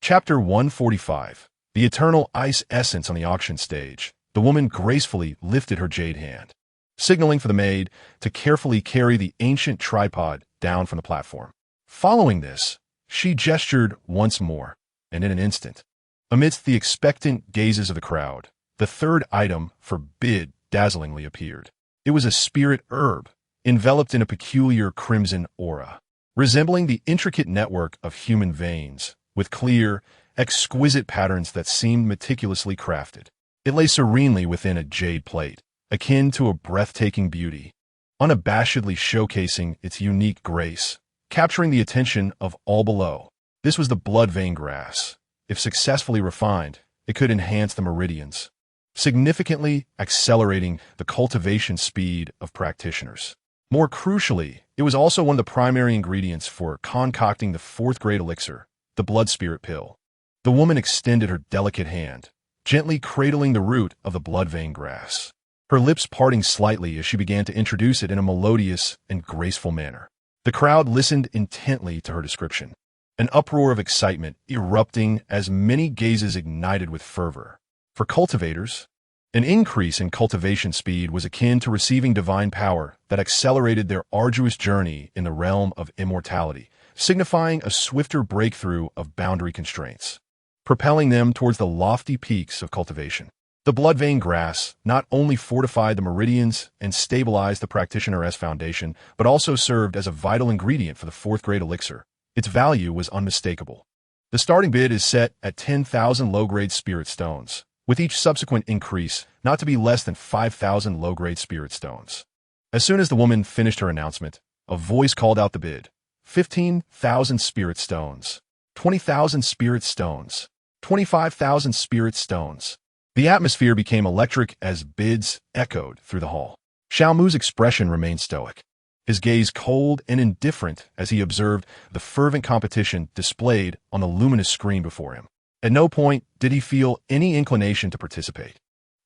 Chapter 145. The eternal ice essence on the auction stage. The woman gracefully lifted her jade hand, signaling for the maid to carefully carry the ancient tripod down from the platform. Following this, she gestured once more, and in an instant, amidst the expectant gazes of the crowd, the third item for bid dazzlingly appeared. It was a spirit herb, enveloped in a peculiar crimson aura, resembling the intricate network of human veins, with clear, exquisite patterns that seemed meticulously crafted. It lay serenely within a jade plate, akin to a breathtaking beauty, unabashedly showcasing its unique grace, capturing the attention of all below. This was the blood vein grass. If successfully refined, it could enhance the meridians, significantly accelerating the cultivation speed of practitioners. More crucially, it was also one of the primary ingredients for concocting the fourth-grade elixir, the blood spirit pill. The woman extended her delicate hand, gently cradling the root of the blood vein grass, her lips parting slightly as she began to introduce it in a melodious and graceful manner. The crowd listened intently to her description, an uproar of excitement erupting as many gazes ignited with fervor. For cultivators, an increase in cultivation speed was akin to receiving divine power that accelerated their arduous journey in the realm of immortality, signifying a swifter breakthrough of boundary constraints, propelling them towards the lofty peaks of cultivation. The blood vein grass not only fortified the meridians and stabilized the practitioner's foundation, but also served as a vital ingredient for the fourth-grade elixir. Its value was unmistakable. The starting bid is set at 10,000 low-grade spirit stones, with each subsequent increase not to be less than 5,000 low-grade spirit stones. As soon as the woman finished her announcement, a voice called out the bid. 15,000 spirit stones. 20,000 spirit stones. 25,000 spirit stones. The atmosphere became electric as bids echoed through the hall. Xiaomu's expression remained stoic, his gaze cold and indifferent as he observed the fervent competition displayed on the luminous screen before him. At no point did he feel any inclination to participate.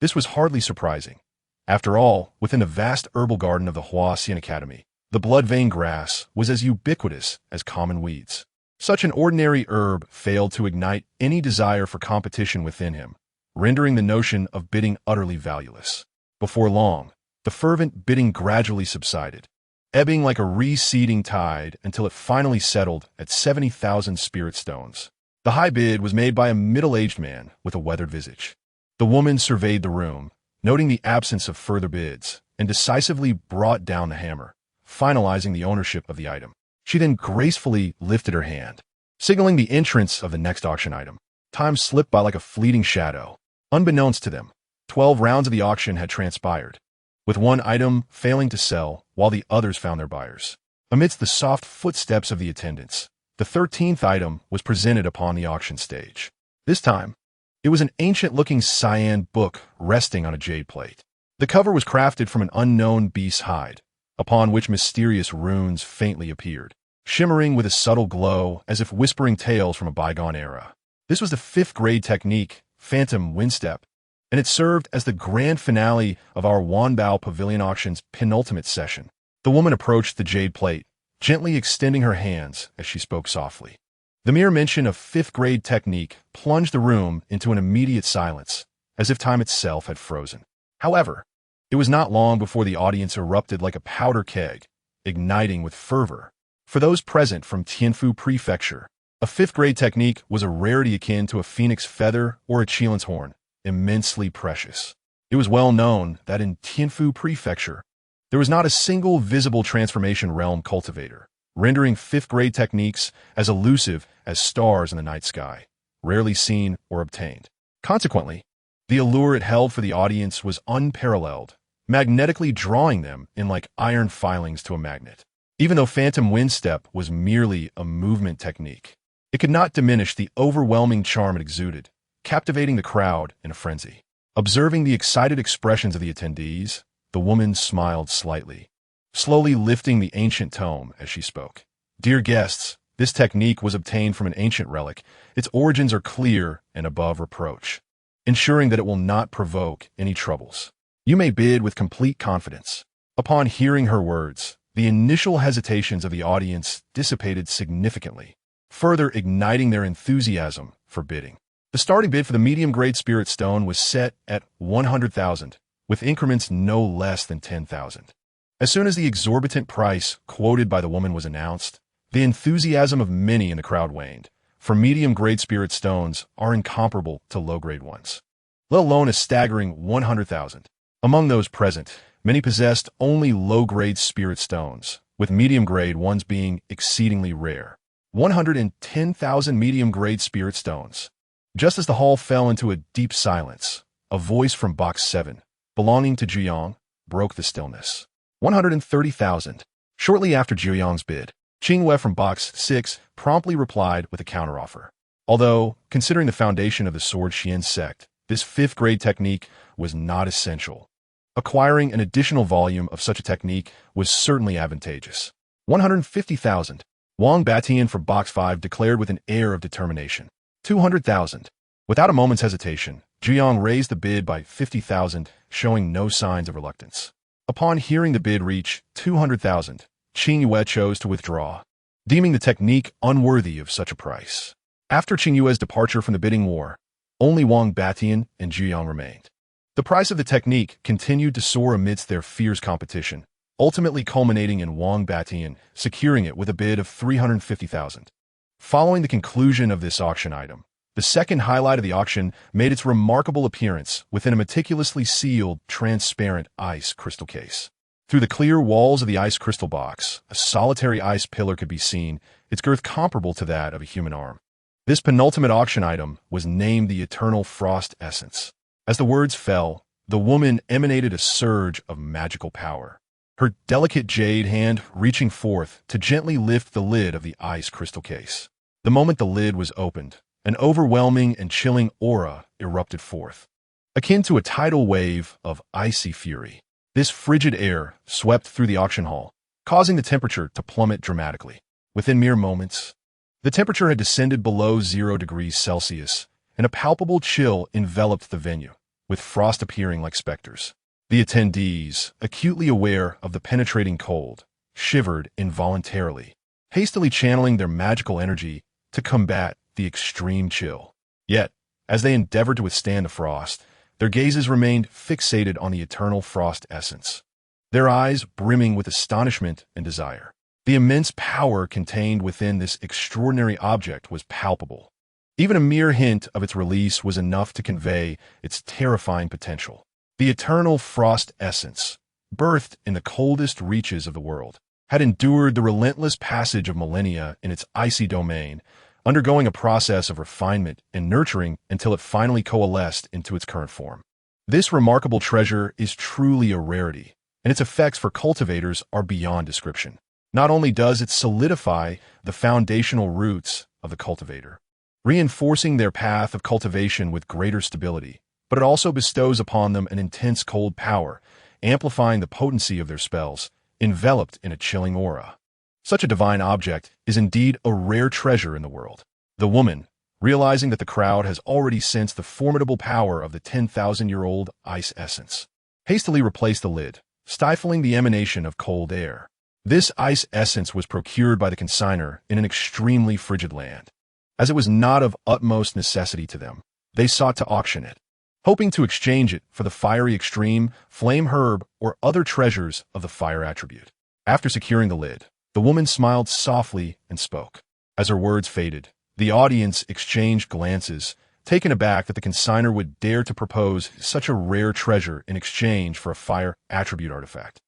This was hardly surprising. After all, within the vast herbal garden of the Huaxian Academy, the blood-vein grass was as ubiquitous as common weeds. Such an ordinary herb failed to ignite any desire for competition within him, rendering the notion of bidding utterly valueless. Before long, the fervent bidding gradually subsided, ebbing like a receding tide until it finally settled at 70,000 spirit stones. The high bid was made by a middle-aged man with a weathered visage. The woman surveyed the room, noting the absence of further bids, and decisively brought down the hammer, finalizing the ownership of the item. She then gracefully lifted her hand, signaling the entrance of the next auction item. Time slipped by like a fleeting shadow. Unbeknownst to them, 12 rounds of the auction had transpired, with one item failing to sell while the others found their buyers. Amidst the soft footsteps of the attendants, the 13th item was presented upon the auction stage. This time, it was an ancient-looking cyan book resting on a jade plate. The cover was crafted from an unknown beast's hide, upon which mysterious runes faintly appeared, shimmering with a subtle glow as if whispering tales from a bygone era. This was the 5th-grade technique, Phantom Windstep, and it served as the grand finale of our Wanbao Pavilion Auction's penultimate session. The woman approached the jade plate, gently extending her hands as she spoke softly. The mere mention of 5th-grade technique plunged the room into an immediate silence, as if time itself had frozen. However, it was not long before the audience erupted like a powder keg, igniting with fervor. For those present from Tianfu Prefecture, a 5th-grade technique was a rarity akin to a phoenix feather or a Qilin's horn, immensely precious. It was well known that in Tianfu Prefecture, there was not a single visible transformation realm cultivator, rendering 5th-grade techniques as elusive as stars in the night sky, rarely seen or obtained. Consequently, the allure it held for the audience was unparalleled, magnetically drawing them in like iron filings to a magnet. Even though Phantom Windstep was merely a movement technique, it could not diminish the overwhelming charm it exuded, captivating the crowd in a frenzy. Observing the excited expressions of the attendees, the woman smiled slightly, slowly lifting the ancient tome as she spoke. Dear guests, this technique was obtained from an ancient relic. Its origins are clear and above reproach, ensuring that it will not provoke any troubles. You may bid with complete confidence. Upon hearing her words, the initial hesitations of the audience dissipated significantly, further igniting their enthusiasm for bidding. The starting bid for the medium-grade spirit stone was set at 100,000, with increments no less than 10,000. As soon as the exorbitant price quoted by the woman was announced, the enthusiasm of many in the crowd waned, for medium-grade spirit stones are incomparable to low-grade ones, let alone a staggering 100,000. Among those present, many possessed only low-grade spirit stones, with medium-grade ones being exceedingly rare. 110,000 medium-grade spirit stones. Just as the hall fell into a deep silence, a voice from Box 7, belonging to Jiuyang, broke the stillness. 130,000. Shortly after Jiuyang's bid, Qingyue from Box 6 promptly replied with a counteroffer. Although, considering the foundation of the Sword Xian sect, this 5th-grade technique was not essential. Acquiring an additional volume of such a technique was certainly advantageous. 150,000. Wang Batian from Box 5 declared with an air of determination. 200,000. Without a moment's hesitation, Jiuyang raised the bid by 50,000, showing no signs of reluctance. Upon hearing the bid reach 200,000, Qingyue chose to withdraw, deeming the technique unworthy of such a price. After Qingyue's departure from the bidding war, only Wang Batian and Jiuyang remained. The price of the technique continued to soar amidst their fierce competition, ultimately culminating in Wang Batian securing it with a bid of 350,000. Following the conclusion of this auction item, the second highlight of the auction made its remarkable appearance within a meticulously sealed, transparent ice crystal case. Through the clear walls of the ice crystal box, a solitary ice pillar could be seen, its girth comparable to that of a human arm. This penultimate auction item was named the Eternal Frost Essence. As the words fell, the woman emanated a surge of magical power, her delicate jade hand reaching forth to gently lift the lid of the ice crystal case. The moment the lid was opened, an overwhelming and chilling aura erupted forth, akin to a tidal wave of icy fury. This frigid air swept through the auction hall, causing the temperature to plummet dramatically. Within mere moments, the temperature had descended below 0 degrees Celsius, and a palpable chill enveloped the venue, with frost appearing like specters. The attendees, acutely aware of the penetrating cold, shivered involuntarily, hastily channeling their magical energy to combat the extreme chill. Yet, as they endeavored to withstand the frost, their gazes remained fixated on the eternal frost essence, their eyes brimming with astonishment and desire. The immense power contained within this extraordinary object was palpable. Even a mere hint of its release was enough to convey its terrifying potential. The eternal frost essence, birthed in the coldest reaches of the world, had endured the relentless passage of millennia in its icy domain, undergoing a process of refinement and nurturing until it finally coalesced into its current form. This remarkable treasure is truly a rarity, and its effects for cultivators are beyond description. Not only does it solidify the foundational roots of the cultivator, reinforcing their path of cultivation with greater stability, but it also bestows upon them an intense cold power, amplifying the potency of their spells, enveloped in a chilling aura. Such a divine object is indeed a rare treasure in the world. The woman, realizing that the crowd has already sensed the formidable power of the 10,000-year-old ice essence, hastily replaced the lid, stifling the emanation of cold air. This ice essence was procured by the consignor in an extremely frigid land. As it was not of utmost necessity to them, they sought to auction it, hoping to exchange it for the fiery extreme, flame herb, or other treasures of the fire attribute. After securing the lid, the woman smiled softly and spoke. As her words faded, the audience exchanged glances, taken aback that the consignor would dare to propose such a rare treasure in exchange for a fire attribute artifact,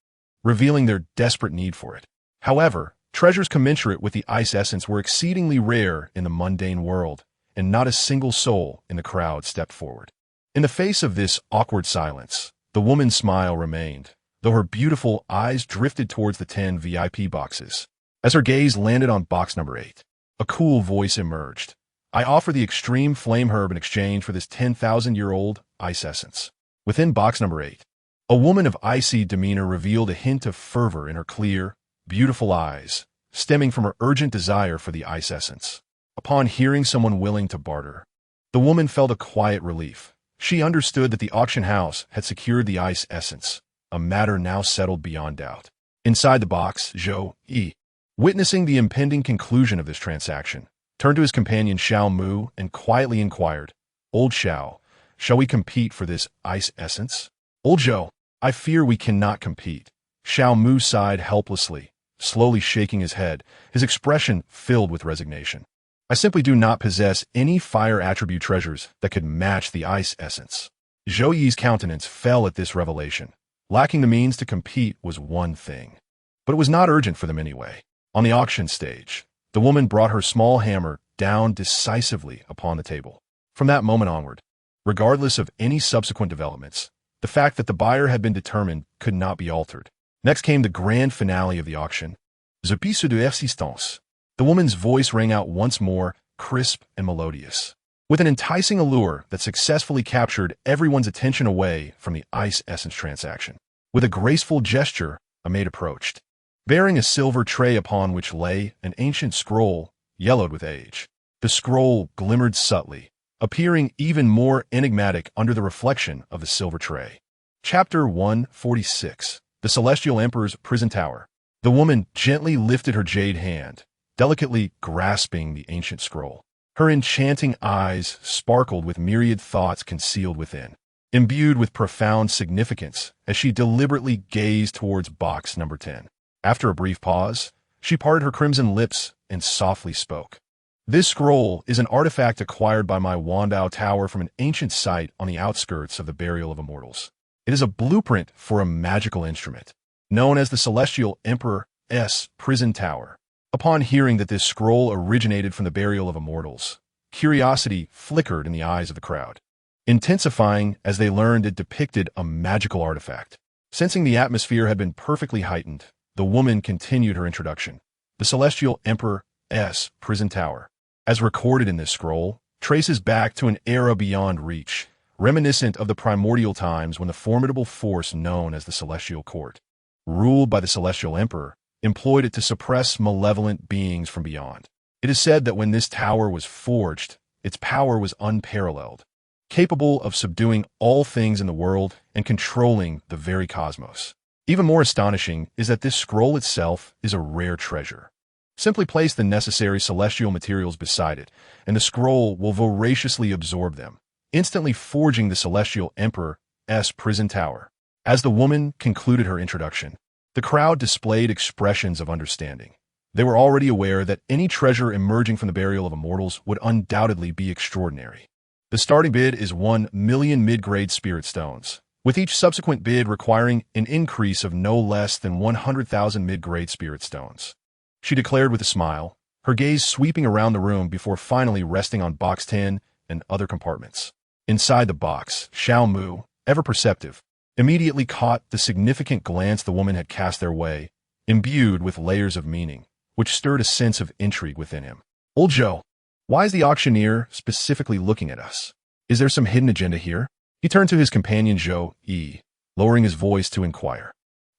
revealing their desperate need for it. However, treasures commensurate with the ice essence were exceedingly rare in the mundane world, and not a single soul in the crowd stepped forward. In the face of this awkward silence, the woman's smile remained, though her beautiful eyes drifted towards the 10 VIP boxes. As her gaze landed on box number 8, a cool voice emerged. "I offer the extreme flame herb in exchange for this 10,000-year-old ice essence." Within box number 8, a woman of icy demeanor revealed a hint of fervor in her clear, beautiful eyes, stemming from her urgent desire for the ice essence. Upon hearing someone willing to barter, the woman felt a quiet relief. She understood that the auction house had secured the ice essence, a matter now settled beyond doubt. Inside the box, Zhou Yi, witnessing the impending conclusion of this transaction, turned to his companion Xiao Mu and quietly inquired, "Old Xiao, shall we compete for this ice essence?" "Old Zhou, I fear we cannot compete." Xiao Mu sighed helplessly, slowly shaking his head, his expression filled with resignation. "I simply do not possess any fire attribute treasures that could match the ice essence." Zhou Yi's countenance fell at this revelation. Lacking the means to compete was one thing, but it was not urgent for them anyway. On the auction stage, the woman brought her small hammer down decisively upon the table. From that moment onward, regardless of any subsequent developments, the fact that the buyer had been determined could not be altered. Next came the grand finale of the auction, "The piece de persistance." The woman's voice rang out once more, crisp and melodious, with an enticing allure that successfully captured everyone's attention away from the ice essence transaction. With a graceful gesture, a maid approached, bearing a silver tray upon which lay an ancient scroll, yellowed with age. The scroll glimmered subtly, appearing even more enigmatic under the reflection of the silver tray. Chapter 146, The Celestial Emperor's Prison Tower. The woman gently lifted her jade hand, delicately grasping the ancient scroll. Her enchanting eyes sparkled with myriad thoughts concealed within, imbued with profound significance as she deliberately gazed towards box number 10. After a brief pause, she parted her crimson lips and softly spoke. "This scroll is an artifact acquired by my Wandao Tower from an ancient site on the outskirts of the Burial of Immortals. It is a blueprint for a magical instrument, known as the Celestial Emperor's Prison Tower." Upon hearing that this scroll originated from the Burial of Immortals, curiosity flickered in the eyes of the crowd. intensifying as they learned it depicted a magical artifact. Sensing the atmosphere had been perfectly heightened, the woman continued her introduction. The Celestial Emperor's prison tower, as recorded in this scroll, traces back to an era beyond reach, reminiscent of the primordial times when the formidable force known as the Celestial Court, ruled by the Celestial Emperor, employed it to suppress malevolent beings from beyond. It is said that when this tower was forged, its power was unparalleled, capable of subduing all things in the world and controlling the very cosmos. Even more astonishing is that this scroll itself is a rare treasure. Simply place the necessary celestial materials beside it, and the scroll will voraciously absorb them, instantly forging the Celestial Emperor's prison tower. As the woman concluded her introduction, the crowd displayed expressions of understanding. They were already aware that any treasure emerging from the burial of immortals would undoubtedly be extraordinary. The starting bid is 1 million mid-grade spirit stones, with each subsequent bid requiring an increase of no less than 100,000 mid-grade spirit stones. She declared with a smile, her gaze sweeping around the room before finally resting on box 10 and other compartments. Inside the box, Xiao Mu, ever perceptive, immediately caught the significant glance the woman had cast their way, imbued with layers of meaning, which stirred a sense of intrigue within him. Old Zhou, why is the auctioneer specifically looking at us? Is there some hidden agenda here? He turned to his companion Zhou Yi, lowering his voice to inquire.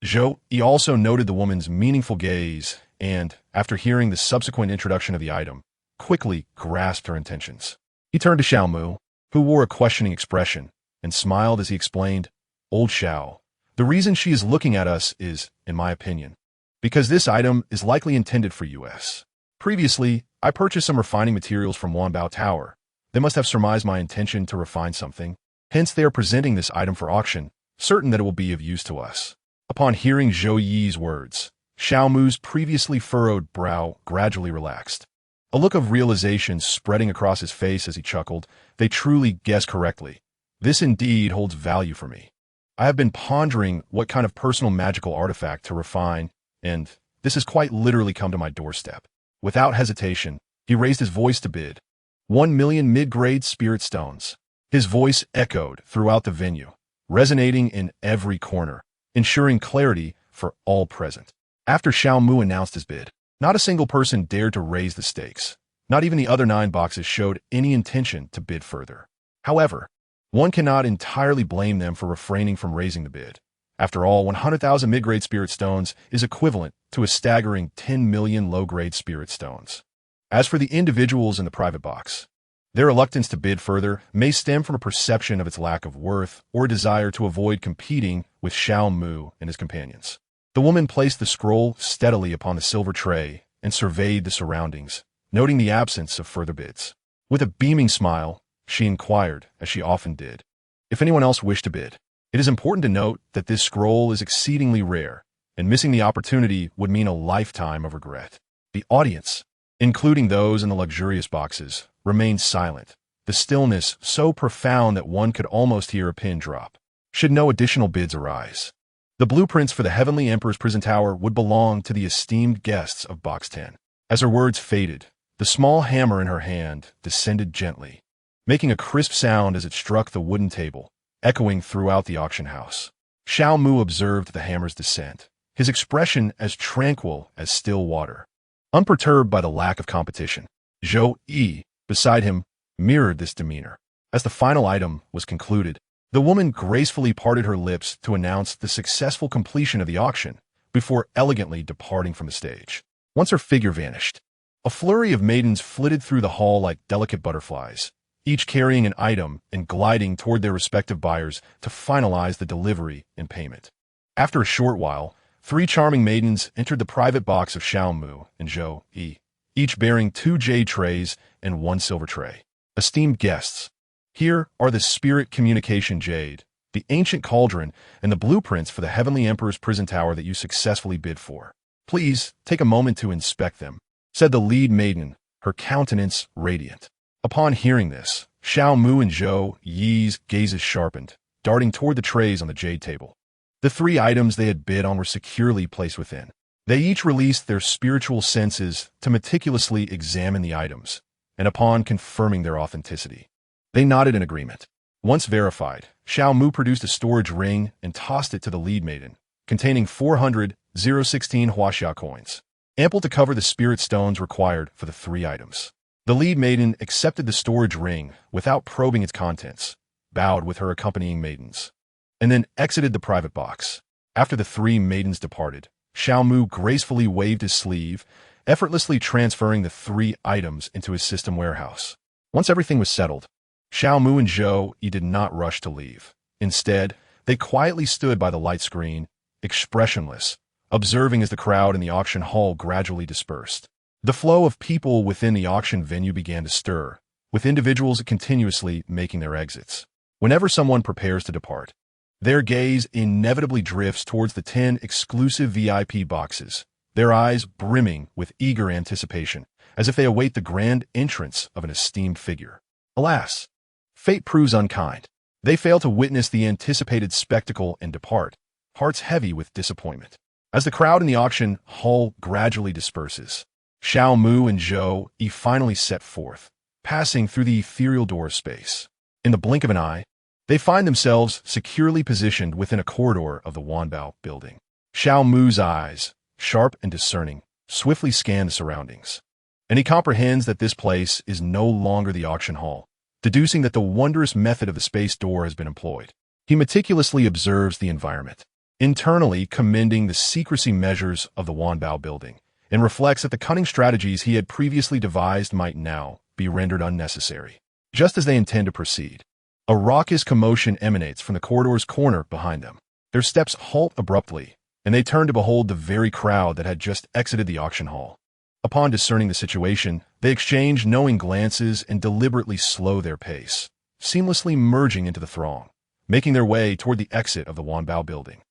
Zhou Yi also noted the woman's meaningful gaze and, after hearing the subsequent introduction of the item, quickly grasped her intentions. He turned to Xiao Mu, who wore a questioning expression, and smiled as he explained, Old Xiao, the reason she is looking at us is, in my opinion, because this item is likely intended for us. Previously, I purchased some refining materials from Wanbao Tower. They must have surmised my intention to refine something. Hence, they are presenting this item for auction, certain that it will be of use to us. Upon hearing Zhou Yi's words, Xiao Mu's previously furrowed brow gradually relaxed. A look of realization spreading across his face as he chuckled. They truly guessed correctly. This indeed holds value for me. I have been pondering what kind of personal magical artifact to refine, and this has quite literally come to my doorstep. Without hesitation, he raised his voice to bid 1 million mid-grade spirit stones. His voice echoed throughout the venue, resonating in every corner, ensuring clarity for all present. After Xiao Mu announced his bid, not a single person dared to raise the stakes. Not even the other 9 boxes showed any intention to bid further. However, one cannot entirely blame them for refraining from raising the bid. After all, 100,000 mid-grade spirit stones is equivalent to a staggering 10 million low-grade spirit stones. As for the individuals in the private box, their reluctance to bid further may stem from a perception of its lack of worth or a desire to avoid competing with Xiao Mu and his companions. The woman placed the scroll steadily upon the silver tray and surveyed the surroundings, noting the absence of further bids. With a beaming smile, she inquired, as she often did, if anyone else wished to bid. It is important to note that this scroll is exceedingly rare, and missing the opportunity would mean a lifetime of regret. The audience, including those in the luxurious boxes, remained silent, the stillness so profound that one could almost hear a pin drop. Should no additional bids arise, the blueprints for the Heavenly Emperor's prison tower would belong to the esteemed guests of Box 10. As her words faded, the small hammer in her hand descended gently, making a crisp sound as it struck the wooden table, echoing throughout the auction house. Xiao Mu observed the hammer's descent, his expression as tranquil as still water. Unperturbed by the lack of competition, Zhou Yi, beside him, mirrored this demeanor. As the final item was concluded, the woman gracefully parted her lips to announce the successful completion of the auction before elegantly departing from the stage. Once her figure vanished, a flurry of maidens flitted through the hall like delicate butterflies, each carrying an item and gliding toward their respective buyers to finalize the delivery and payment. After a short while, 3 charming maidens entered the private box of Xiao Mu and Zhou Yi, each bearing 2 jade trays and 1 silver tray. Esteemed guests, here are the spirit communication jade, the ancient cauldron, and the blueprints for the Heavenly Emperor's prison tower that you successfully bid for. Please take a moment to inspect them, said the lead maiden, her countenance radiant. Upon hearing this, Xiao Mu and Zhou Yi's gazes sharpened, darting toward the trays on the jade table. The 3 items they had bid on were securely placed within. They each released their spiritual senses to meticulously examine the items, and upon confirming their authenticity, they nodded in agreement. Once verified, Xiao Mu produced a storage ring and tossed it to the lead maiden, containing 400,016 Huaxia coins, ample to cover the spirit stones required for the 3 items. The lead maiden accepted the storage ring without probing its contents, bowed with her accompanying maidens, and then exited the private box. After the 3 maidens departed, Xiao Mu gracefully waved his sleeve, effortlessly transferring the 3 items into his system warehouse. Once everything was settled, Xiao Mu and Zhou Yi did not rush to leave. Instead, they quietly stood by the light screen, expressionless, observing as the crowd in the auction hall gradually dispersed. The flow of people within the auction venue began to stir, with individuals continuously making their exits. Whenever someone prepares to depart, their gaze inevitably drifts towards the 10 exclusive VIP boxes, their eyes brimming with eager anticipation, as if they await the grand entrance of an esteemed figure. Alas, fate proves unkind. They fail to witness the anticipated spectacle and depart, hearts heavy with disappointment. As the crowd in the auction hall gradually disperses, Xiao Mu and Zhou Yi finally set forth, passing through the ethereal door of space. In the blink of an eye, they find themselves securely positioned within a corridor of the Wanbao building. Xiao Mu's eyes, sharp and discerning, swiftly scan the surroundings, and he comprehends that this place is no longer the auction hall, deducing that the wondrous method of the space door has been employed. He meticulously observes the environment, internally commending the secrecy measures of the Wanbao building, and reflects that the cunning strategies he had previously devised might now be rendered unnecessary. Just as they intend to proceed, a raucous commotion emanates from the corridor's corner behind them. Their steps halt abruptly, and they turn to behold the very crowd that had just exited the auction hall. Upon discerning the situation, they exchange knowing glances and deliberately slow their pace, seamlessly merging into the throng, making their way toward the exit of the Wanbao building.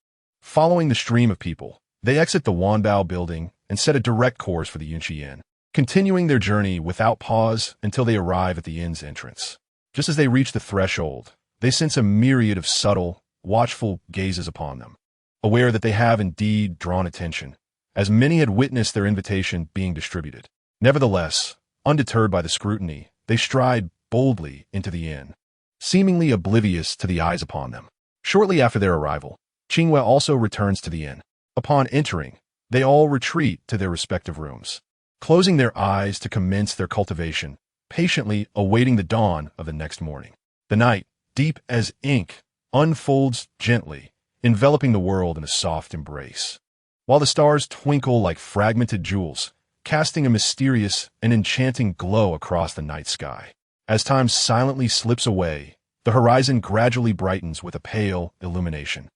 Following the stream of people, they exit the Wanbao building and set a direct course for the Yunqi Inn, continuing their journey without pause until they arrive at the inn's entrance. Just as they reach the threshold, they sense a myriad of subtle, watchful gazes upon them, aware that they have indeed drawn attention, as many had witnessed their invitation being distributed. Nevertheless, undeterred by the scrutiny, they stride boldly into the inn, seemingly oblivious to the eyes upon them. Shortly after their arrival, Qingwei also returns to the inn. Upon entering, they all retreat to their respective rooms, closing their eyes to commence their cultivation, patiently awaiting the dawn of the next morning. The night, deep as ink, unfolds gently, enveloping the world in a soft embrace, while the stars twinkle like fragmented jewels, casting a mysterious and enchanting glow across the night sky. As time silently slips away, the horizon gradually brightens with a pale illumination,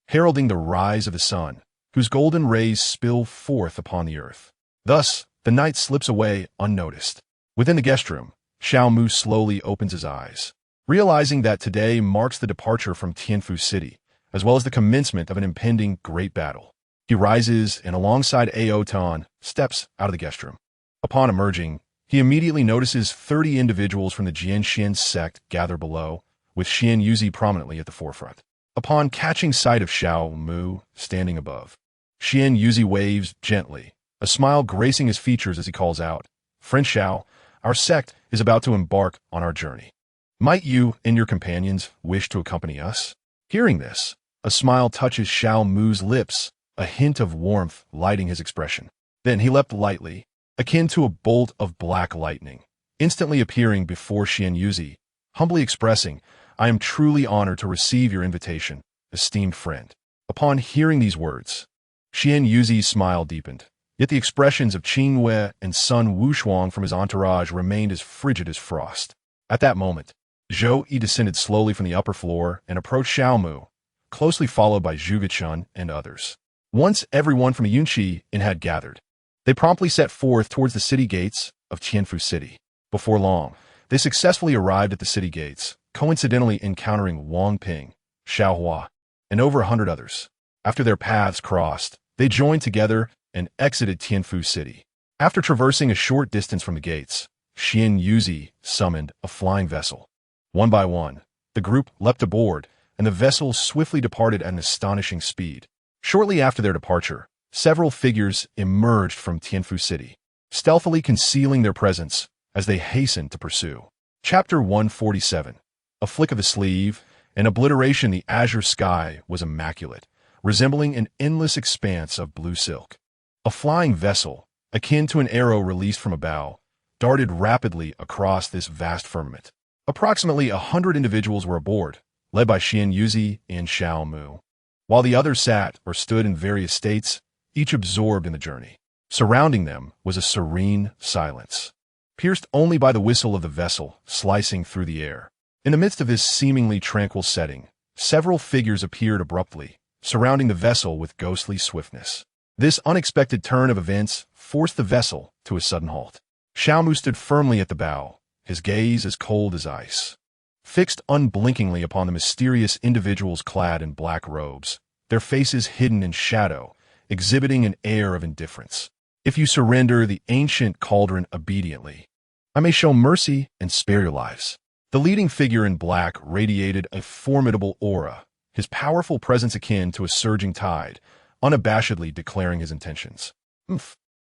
heralding the rise of the sun, whose golden rays spill forth upon the earth. Thus, the night slips away unnoticed. Within the guest room, Xiao Mu slowly opens his eyes, realizing that today marks the departure from Tianfu City, as well as the commencement of an impending great battle. He rises and, alongside Ao Tan, steps out of the guest room. Upon emerging, he immediately notices 30 individuals from the Jianxian sect gather below, with Xian Yuzi prominently at the forefront. Upon catching sight of Xiao Mu standing above, Xian Yuzi waves gently, a smile gracing his features as he calls out, "Friend Xiao, our sect is about to embark on our journey. Might you and your companions wish to accompany us?" Hearing this, a smile touches Xiao Mu's lips, a hint of warmth lighting his expression. Then he leapt lightly, akin to a bolt of black lightning, instantly appearing before Xian Yuzi, humbly expressing, "I am truly honored to receive your invitation, esteemed friend." Upon hearing these words, Xian Yuzi's smile deepened, yet the expressions of Qing Wei and Sun Wushuang from his entourage remained as frigid as frost. At that moment, Zhou Yi descended slowly from the upper floor and approached Xiao Mu, closely followed by Zhu Gechun and others. Once everyone from the Yunqi Inn had gathered, they promptly set forth towards the city gates of Tianfu City. Before long, they successfully arrived at the city gates, coincidentally encountering Wang Ping, Xiao Hua, and over 100 others. After their paths crossed, they joined together and exited Tianfu City. After traversing a short distance from the gates, Xian Yuzi summoned a flying vessel. One by one, the group leapt aboard, and the vessel swiftly departed at an astonishing speed. Shortly after their departure, several figures emerged from Tianfu City, stealthily concealing their presence as they hastened to pursue. Chapter 147. A flick of the sleeve, an obliteration. The azure sky was immaculate, resembling an endless expanse of blue silk. A flying vessel, akin to an arrow released from a bow, darted rapidly across this vast firmament. Approximately 100 individuals were aboard, led by Xian Yuzi and Xiao Mu, while the others sat or stood in various states, each absorbed in the journey. Surrounding them was a serene silence, pierced only by the whistle of the vessel slicing through the air. In the midst of this seemingly tranquil setting, several figures appeared abruptly, surrounding the vessel with ghostly swiftness. This unexpected turn of events forced the vessel to a sudden halt. Xiao Mu stood firmly at the bow, his gaze as cold as ice, fixed unblinkingly upon the mysterious individuals clad in black robes, their faces hidden in shadow, exhibiting an air of indifference. If you surrender the ancient cauldron obediently, I may show mercy and spare your lives. The leading figure in black radiated a formidable aura, his powerful presence akin to a surging tide, unabashedly declaring his intentions.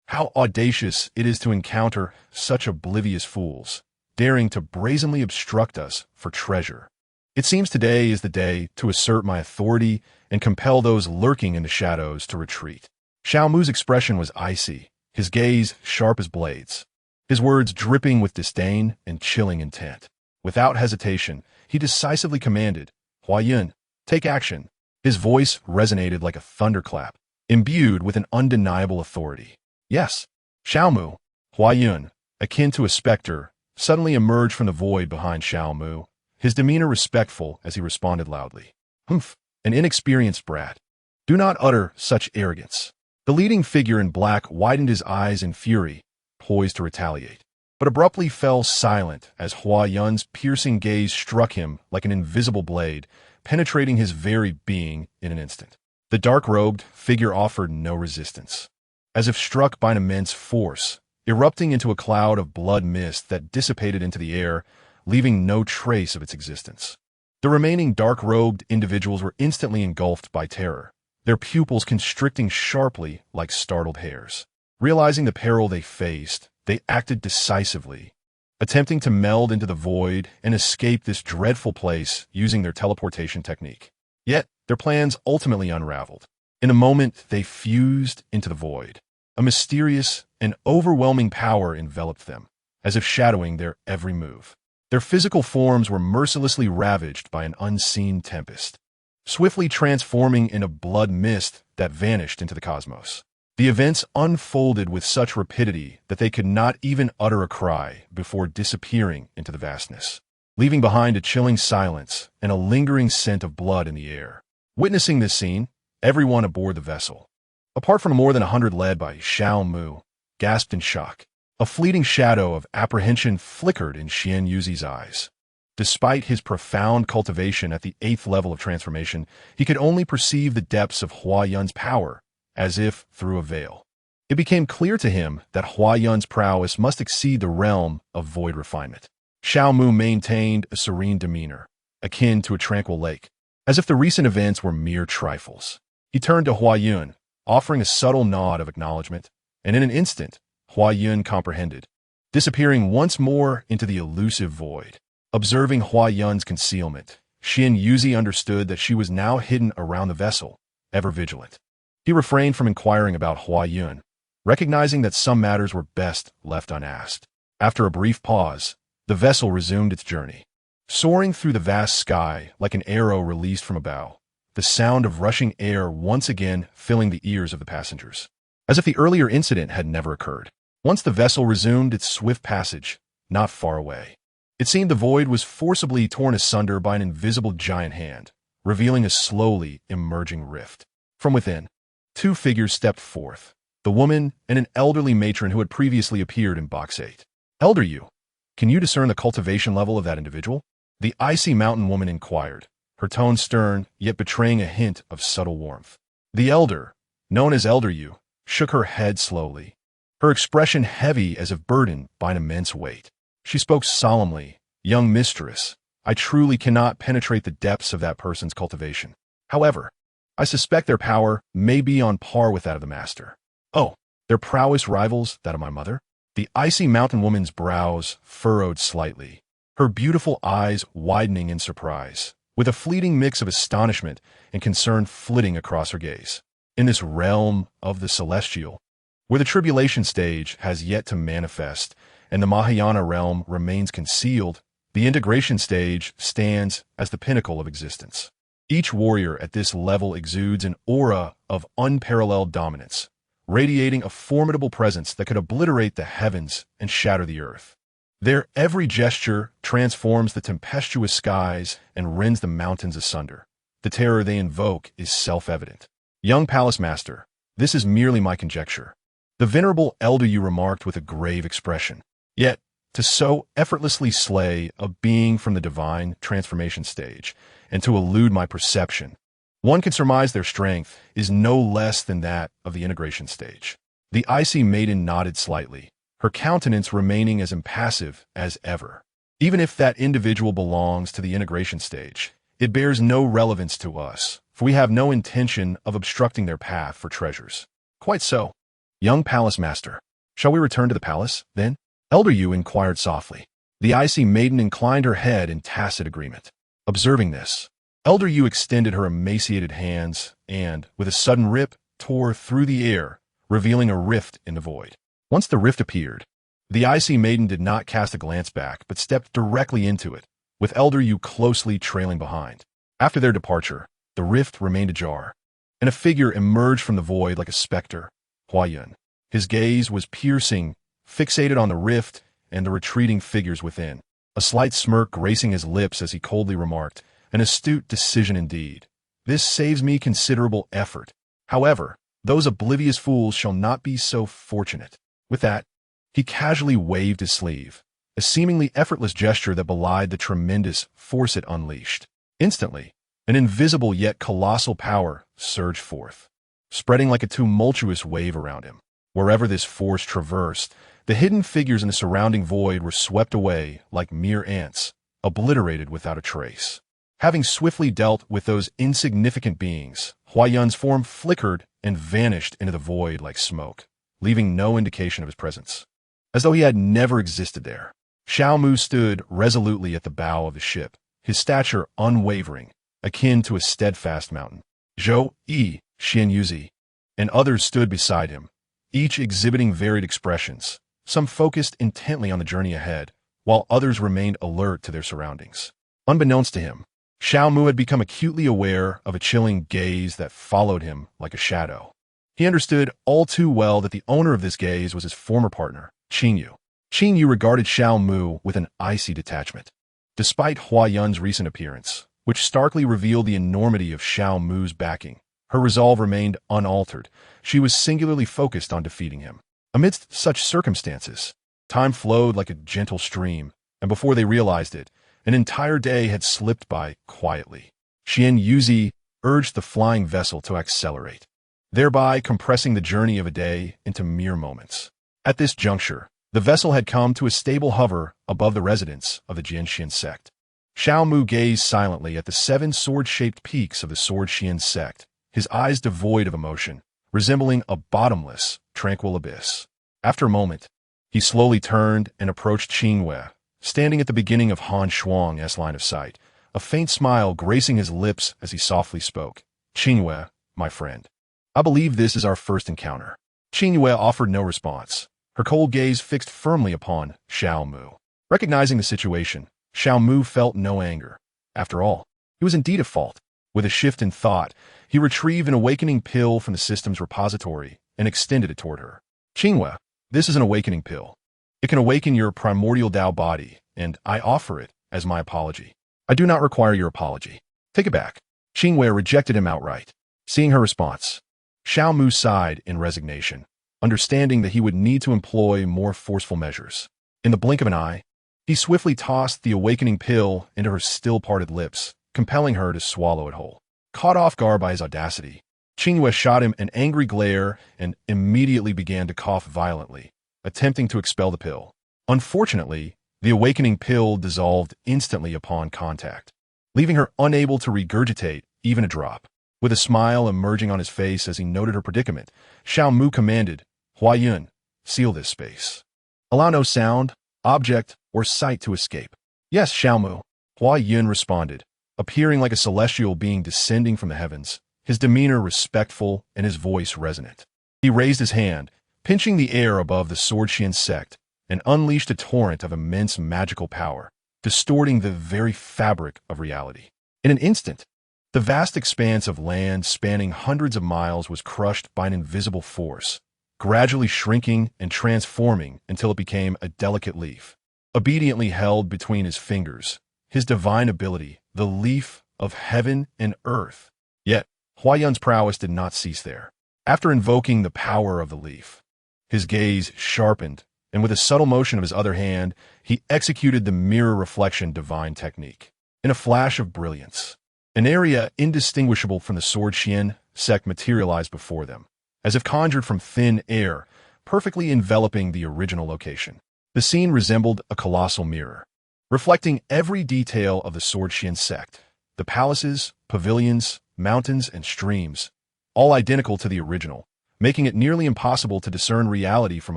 How audacious it is to encounter such oblivious fools, daring to brazenly obstruct us for treasure. It seems today is the day to assert my authority and compel those lurking in the shadows to retreat. Xiao Mu's expression was icy, his gaze sharp as blades, his words dripping with disdain and chilling intent. Without hesitation, he decisively commanded, Huayun, take action. His voice resonated like a thunderclap, imbued with an undeniable authority. Yes, Xiao Mu. Huayun, akin to a specter, suddenly emerged from the void behind Xiao Mu, his demeanor respectful as he responded loudly. An inexperienced brat. Do not utter such arrogance. The leading figure in black widened his eyes in fury, poised to retaliate, but abruptly fell silent as Huayun's piercing gaze struck him like an invisible blade, penetrating his very being in an instant. The dark-robed figure offered no resistance, as if struck by an immense force, erupting into a cloud of blood mist that dissipated into the air, leaving no trace of its existence. The remaining dark-robed individuals were instantly engulfed by terror, their pupils constricting sharply like startled hares. Realizing the peril they faced, they acted decisively, attempting to meld into the void and escape this dreadful place using their teleportation technique. Yet, their plans ultimately unraveled. In a moment, they fused into the void. A mysterious and overwhelming power enveloped them, as if shadowing their every move. Their physical forms were mercilessly ravaged by an unseen tempest, swiftly transforming in a blood mist that vanished into the cosmos. The events unfolded with such rapidity that they could not even utter a cry before disappearing into the vastness, leaving behind a chilling silence and a lingering scent of blood in the air. Witnessing this scene, everyone aboard the vessel, apart from more than 100 led by Xiao Mu, gasped in shock. A fleeting shadow of apprehension flickered in Xian Yuzi's eyes. Despite his profound cultivation at the 8th level of transformation, he could only perceive the depths of Huayun's power, as if through a veil. It became clear to him that Huayun's prowess must exceed the realm of void refinement. Xiao Mu maintained a serene demeanor, akin to a tranquil lake, as if the recent events were mere trifles. He turned to Huayun, offering a subtle nod of acknowledgement, and in an instant, Huayun comprehended, disappearing once more into the elusive void. Observing Huayun's concealment, Xian Yuzi understood that she was now hidden around the vessel, ever vigilant. He refrained from inquiring about Huayun, recognizing that some matters were best left unasked. After a brief pause, the vessel resumed its journey, soaring through the vast sky like an arrow released from a bow, the sound of rushing air once again filling the ears of the passengers, as if the earlier incident had never occurred. Once the vessel resumed its swift passage, not far away, it seemed the void was forcibly torn asunder by an invisible giant hand, revealing a slowly emerging rift. From within, two figures stepped forth, the woman and an elderly matron who had previously appeared in Box 8. Elder Yu, can you discern the cultivation level of that individual? The icy mountain woman inquired, her tone stern, yet betraying a hint of subtle warmth. The elder, known as Elder Yu, shook her head slowly, her expression heavy as if burdened by an immense weight. She spoke solemnly, young mistress, I truly cannot penetrate the depths of that person's cultivation. However, I suspect their power may be on par with that of the master. Oh, their prowess rivals that of my mother? The icy mountain woman's brows furrowed slightly, her beautiful eyes widening in surprise, with a fleeting mix of astonishment and concern flitting across her gaze. In this realm of the celestial, where the tribulation stage has yet to manifest and the Mahayana realm remains concealed, the integration stage stands as the pinnacle of existence. Each warrior at this level exudes an aura of unparalleled dominance, radiating a formidable presence that could obliterate the heavens and shatter the earth. Their every gesture transforms the tempestuous skies and rends the mountains asunder. The terror they invoke is self-evident. Young Palace Master, this is merely my conjecture. The venerable elder you remarked with a grave expression. Yet, to so effortlessly slay a being from the divine transformation stage, and to elude my perception, one can surmise their strength is no less than that of the integration stage. The icy maiden nodded slightly, her countenance remaining as impassive as ever. Even if that individual belongs to the integration stage, it bears no relevance to us, for we have no intention of obstructing their path for treasures. Quite so. Young Palace Master, shall we return to the palace, then? Elder Yu inquired softly. The icy maiden inclined her head in tacit agreement. Observing this, Elder Yu extended her emaciated hands and, with a sudden rip, tore through the air, revealing a rift in the void. Once the rift appeared, the icy maiden did not cast a glance back, but stepped directly into it, with Elder Yu closely trailing behind. After their departure, the rift remained ajar, and a figure emerged from the void like a specter, Huayan. His gaze was piercing, fixated on the rift and the retreating figures within, a slight smirk gracing his lips as he coldly remarked, "An astute decision indeed. This saves me considerable effort. However, those oblivious fools shall not be so fortunate." With that, he casually waved his sleeve, a seemingly effortless gesture that belied the tremendous force it unleashed. Instantly, an invisible yet colossal power surged forth, spreading like a tumultuous wave around him. Wherever this force traversed, the hidden figures in the surrounding void were swept away like mere ants, obliterated without a trace. Having swiftly dealt with those insignificant beings, Huayan's form flickered and vanished into the void like smoke, leaving no indication of his presence. As though he had never existed there, Xiao Mu stood resolutely at the bow of the ship, his stature unwavering, akin to a steadfast mountain. Zhou Yi, Xian Yuzi, and others stood beside him, each exhibiting varied expressions, some focused intently on the journey ahead, while others remained alert to their surroundings. Unbeknownst to him, Xiao Mu had become acutely aware of a chilling gaze that followed him like a shadow. He understood all too well that the owner of this gaze was his former partner, Qingyu. Qingyu regarded Xiao Mu with an icy detachment. Despite Huayan's recent appearance, which starkly revealed the enormity of Xiao Mu's backing, her resolve remained unaltered. She was singularly focused on defeating him. Amidst such circumstances, time flowed like a gentle stream, and before they realized it, an entire day had slipped by quietly. Xian Yuzi urged the flying vessel to accelerate, thereby compressing the journey of a day into mere moments. At this juncture, the vessel had come to a stable hover above the residence of the Jianxian sect. Xiao Mu gazed silently at the 7 sword-shaped peaks of the Sword Xian sect, his eyes devoid of emotion, resembling a bottomless, tranquil abyss. After a moment, he slowly turned and approached Qingwei, standing at the beginning of Han Shuang's line of sight, a faint smile gracing his lips as he softly spoke. "Qingwei, my friend, I believe this is our first encounter." Qingwei offered no response, her cold gaze fixed firmly upon Xiao Mu. Recognizing the situation, Xiao Mu felt no anger. After all, he was indeed at fault. With a shift in thought, he retrieved an awakening pill from the system's repository and extended it toward her. "Qingwei, this is an awakening pill. It can awaken your primordial Tao body, and I offer it as my apology." "I do not require your apology. Take it back." Qingwei rejected him outright. Seeing her response, Xiao Mu sighed in resignation, understanding that he would need to employ more forceful measures. In the blink of an eye, he swiftly tossed the awakening pill into her still-parted lips, compelling her to swallow it whole. Caught off guard by his audacity, Qingwei shot him an angry glare and immediately began to cough violently, attempting to expel the pill. Unfortunately, the awakening pill dissolved instantly upon contact, leaving her unable to regurgitate even a drop. With a smile emerging on his face as he noted her predicament, Xiao Mu commanded, "Huayan, seal this space. Allow no sound, object, or sight to escape." Yes, Xiaomu, Hua Yun responded, appearing like a celestial being descending from the heavens, his demeanor respectful and his voice resonant. He raised his hand, pinching the air above the Sword Qian sect, and unleashed a torrent of immense magical power, distorting the very fabric of reality. In an instant, the vast expanse of land spanning hundreds of miles was crushed by an invisible force, gradually shrinking and transforming until it became a delicate leaf. Obediently held between his fingers, his divine ability, the leaf of heaven and earth. Yet, Huayun's prowess did not cease there. After invoking the power of the leaf, his gaze sharpened, and with a subtle motion of his other hand, he executed the mirror reflection divine technique. In a flash of brilliance, an area indistinguishable from the Sword Qian sect materialized before them, as if conjured from thin air, perfectly enveloping the original location. The scene resembled a colossal mirror, reflecting every detail of the Sword Qian sect, the palaces, pavilions, mountains, and streams, all identical to the original, making it nearly impossible to discern reality from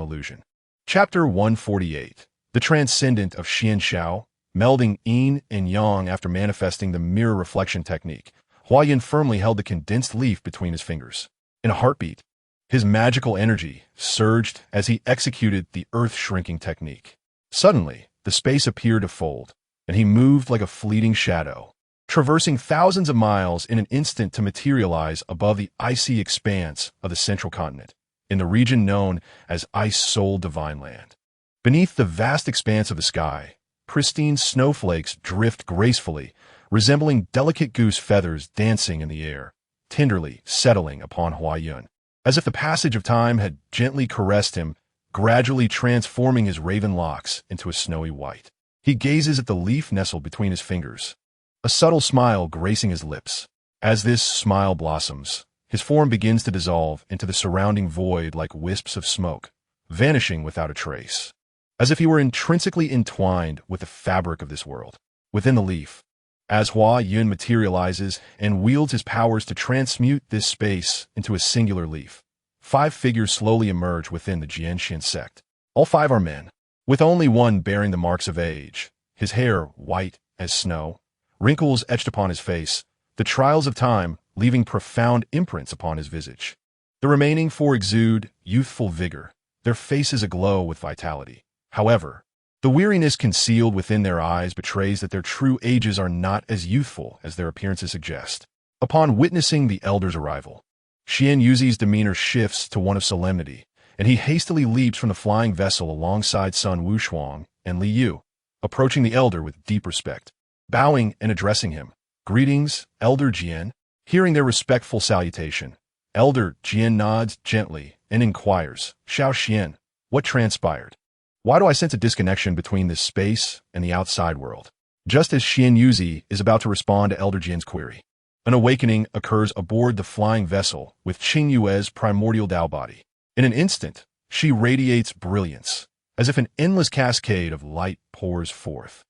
illusion. Chapter 148. The Transcendent of Xian Xiao, melding yin and yang after manifesting the mirror reflection technique. Huayun firmly held the condensed leaf between his fingers. In a heartbeat, his magical energy surged as he executed the earth-shrinking technique. Suddenly, the space appeared to fold, and he moved like a fleeting shadow, traversing thousands of miles in an instant to materialize above the icy expanse of the central continent, in the region known as Ice Soul Divine Land. Beneath the vast expanse of the sky, pristine snowflakes drift gracefully, resembling delicate goose feathers dancing in the air, tenderly settling upon Huayun, as if the passage of time had gently caressed him, gradually transforming his raven locks into a snowy white. He gazes at the leaf nestled between his fingers, a subtle smile gracing his lips. As this smile blossoms, his form begins to dissolve into the surrounding void like wisps of smoke, vanishing without a trace, as if he were intrinsically entwined with the fabric of this world. Within the leaf, as Hua Yun materializes and wields his powers to transmute this space into a singular leaf, 5 figures slowly emerge within the Jianxian sect. All 5 are men, with only one bearing the marks of age, his hair white as snow, wrinkles etched upon his face, the trials of time leaving profound imprints upon his visage. The remaining 4 exude youthful vigor, their faces aglow with vitality. However, the weariness concealed within their eyes betrays that their true ages are not as youthful as their appearances suggest. Upon witnessing the elder's arrival, Xian Yuzi's demeanor shifts to one of solemnity, and he hastily leaps from the flying vessel alongside Sun Wushuang and Li Yu, approaching the elder with deep respect. Bowing and addressing him, "Greetings, Elder Jian." Hearing their respectful salutation, Elder Jian nods gently and inquires, "Xiao Xian, what transpired? Why do I sense a disconnection between this space and the outside world?" Just as Xian Yuzi is about to respond to Elder Jian's query, an awakening occurs aboard the flying vessel with Qing Yue's primordial Tao body. In an instant, she radiates brilliance, as if an endless cascade of light pours forth.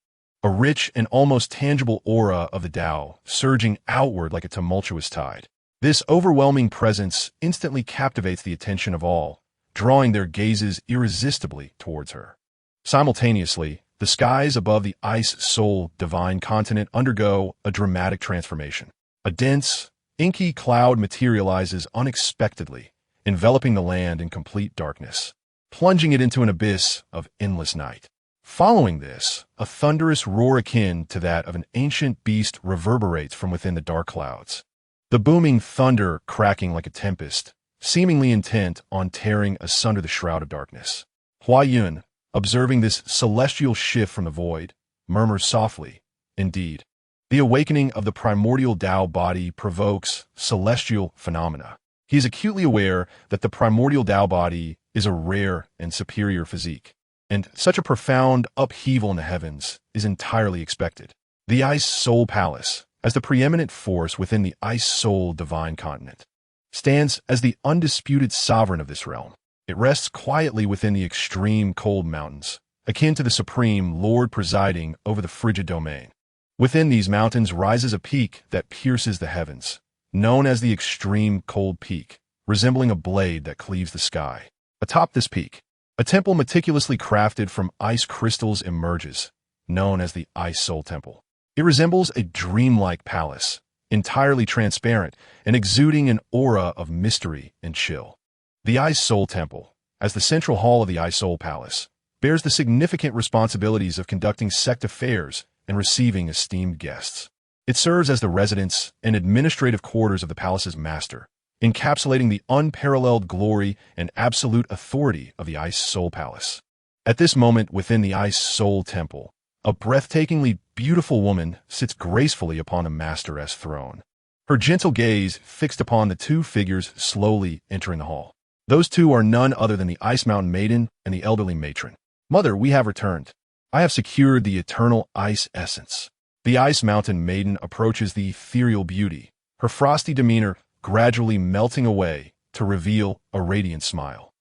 A rich and almost tangible aura of the Tao surging outward like a tumultuous tide. This overwhelming presence instantly captivates the attention of all, drawing their gazes irresistibly towards her. Simultaneously, the skies above the Ice Soul Divine Continent undergo a dramatic transformation. A dense, inky cloud materializes unexpectedly, enveloping the land in complete darkness, plunging it into an abyss of endless night. Following this, a thunderous roar akin to that of an ancient beast reverberates from within the dark clouds, the booming thunder cracking like a tempest, seemingly intent on tearing asunder the shroud of darkness. Huayun, observing this celestial shift from the void, murmurs softly, "Indeed, the awakening of the primordial Tao body provokes celestial phenomena." He is acutely aware that the primordial Tao body is a rare and superior physique, and such a profound upheaval in the heavens is entirely expected. The Ice Soul Palace, as the preeminent force within the Ice Soul Divine Continent, stands as the undisputed sovereign of this realm. It rests quietly within the extreme cold mountains, akin to the supreme lord presiding over the frigid domain. Within these mountains rises a peak that pierces the heavens, known as the Extreme Cold Peak, resembling a blade that cleaves the sky. Atop this peak, a temple meticulously crafted from ice crystals emerges, known as the Ice Soul Temple. It resembles a dreamlike palace, entirely transparent and exuding an aura of mystery and chill. The Ice Soul Temple, as the central hall of the Ice Soul Palace, bears the significant responsibilities of conducting sect affairs and receiving esteemed guests. It serves as the residence and administrative quarters of the palace's master, encapsulating the unparalleled glory and absolute authority of the Ice Soul Palace. At this moment within the Ice Soul Temple, a breathtakingly beautiful woman sits gracefully upon the master's throne, her gentle gaze fixed upon the two figures slowly entering the hall. Those two are none other than the Ice Mountain Maiden and the elderly matron. Mother, we have returned. I have secured the eternal ice essence. The Ice Mountain Maiden approaches the ethereal beauty, her frosty demeanor gradually melting away to reveal a radiant smile.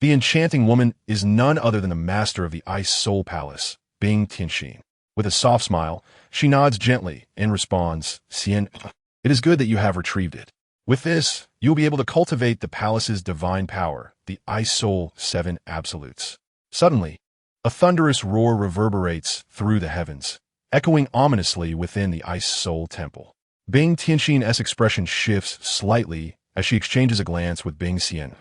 The enchanting woman is none other than the master of the Ice Soul Palace, Bing Tianxin. With a soft smile, she nods gently and responds, Xian, it is good that you have retrieved it. With this, you'll be able to cultivate the palace's divine power, the Ice Soul 7 Absolutes. Suddenly, a thunderous roar reverberates through the heavens, echoing ominously within the Ice Soul Temple. Bing Tianxin's expression shifts slightly as she exchanges a glance with Bing Xian,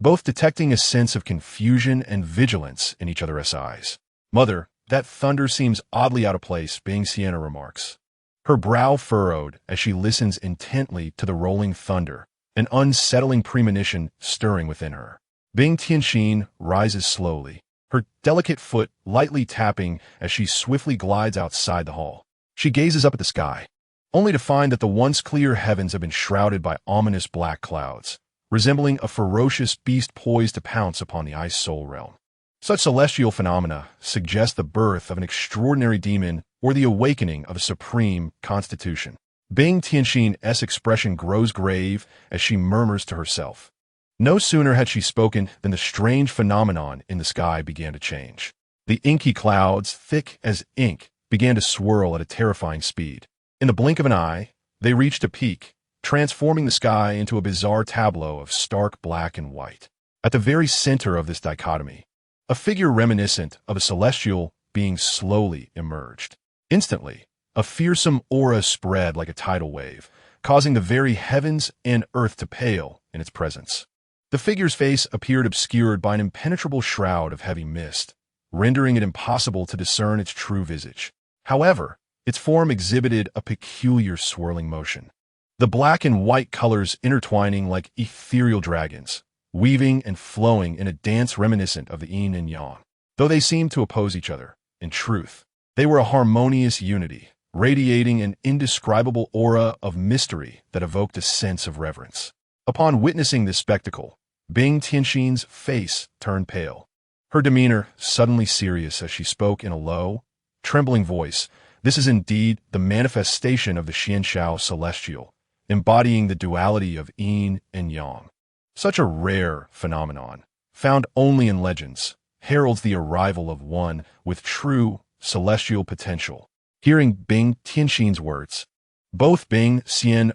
both detecting a sense of confusion and vigilance in each other's eyes. Mother, that thunder seems oddly out of place, Bing Xian remarks, her brow furrowed as she listens intently to the rolling thunder, an unsettling premonition stirring within her. Bing Tianxin rises slowly, her delicate foot lightly tapping as she swiftly glides outside the hall. She gazes up at the sky, only to find that the once clear heavens have been shrouded by ominous black clouds, resembling a ferocious beast poised to pounce upon the Ice Soul realm. Such celestial phenomena suggest the birth of an extraordinary demon or the awakening of a supreme constitution. Bing Tianxin's expression grows grave as she murmurs to herself. No sooner had she spoken than the strange phenomenon in the sky began to change. The inky clouds, thick as ink, began to swirl at a terrifying speed. In the blink of an eye, they reached a peak, transforming the sky into a bizarre tableau of stark black and white. At the very center of this dichotomy, a figure reminiscent of a celestial being slowly emerged. Instantly, a fearsome aura spread like a tidal wave, causing the very heavens and earth to pale in its presence. The figure's face appeared obscured by an impenetrable shroud of heavy mist, rendering it impossible to discern its true visage. However, its form exhibited a peculiar swirling motion, the black and white colors intertwining like ethereal dragons, weaving and flowing in a dance reminiscent of the yin and yang. Though they seemed to oppose each other, in truth, they were a harmonious unity, radiating an indescribable aura of mystery that evoked a sense of reverence. Upon witnessing this spectacle, Bing Tianxin's face turned pale, her demeanor suddenly serious as she spoke in a low, trembling voice. This is indeed the manifestation of the Xianshao celestial, embodying the duality of yin and yang. Such a rare phenomenon, found only in legends, heralds the arrival of one with true celestial potential. Hearing Bing Tianxin's words, both Bing Xian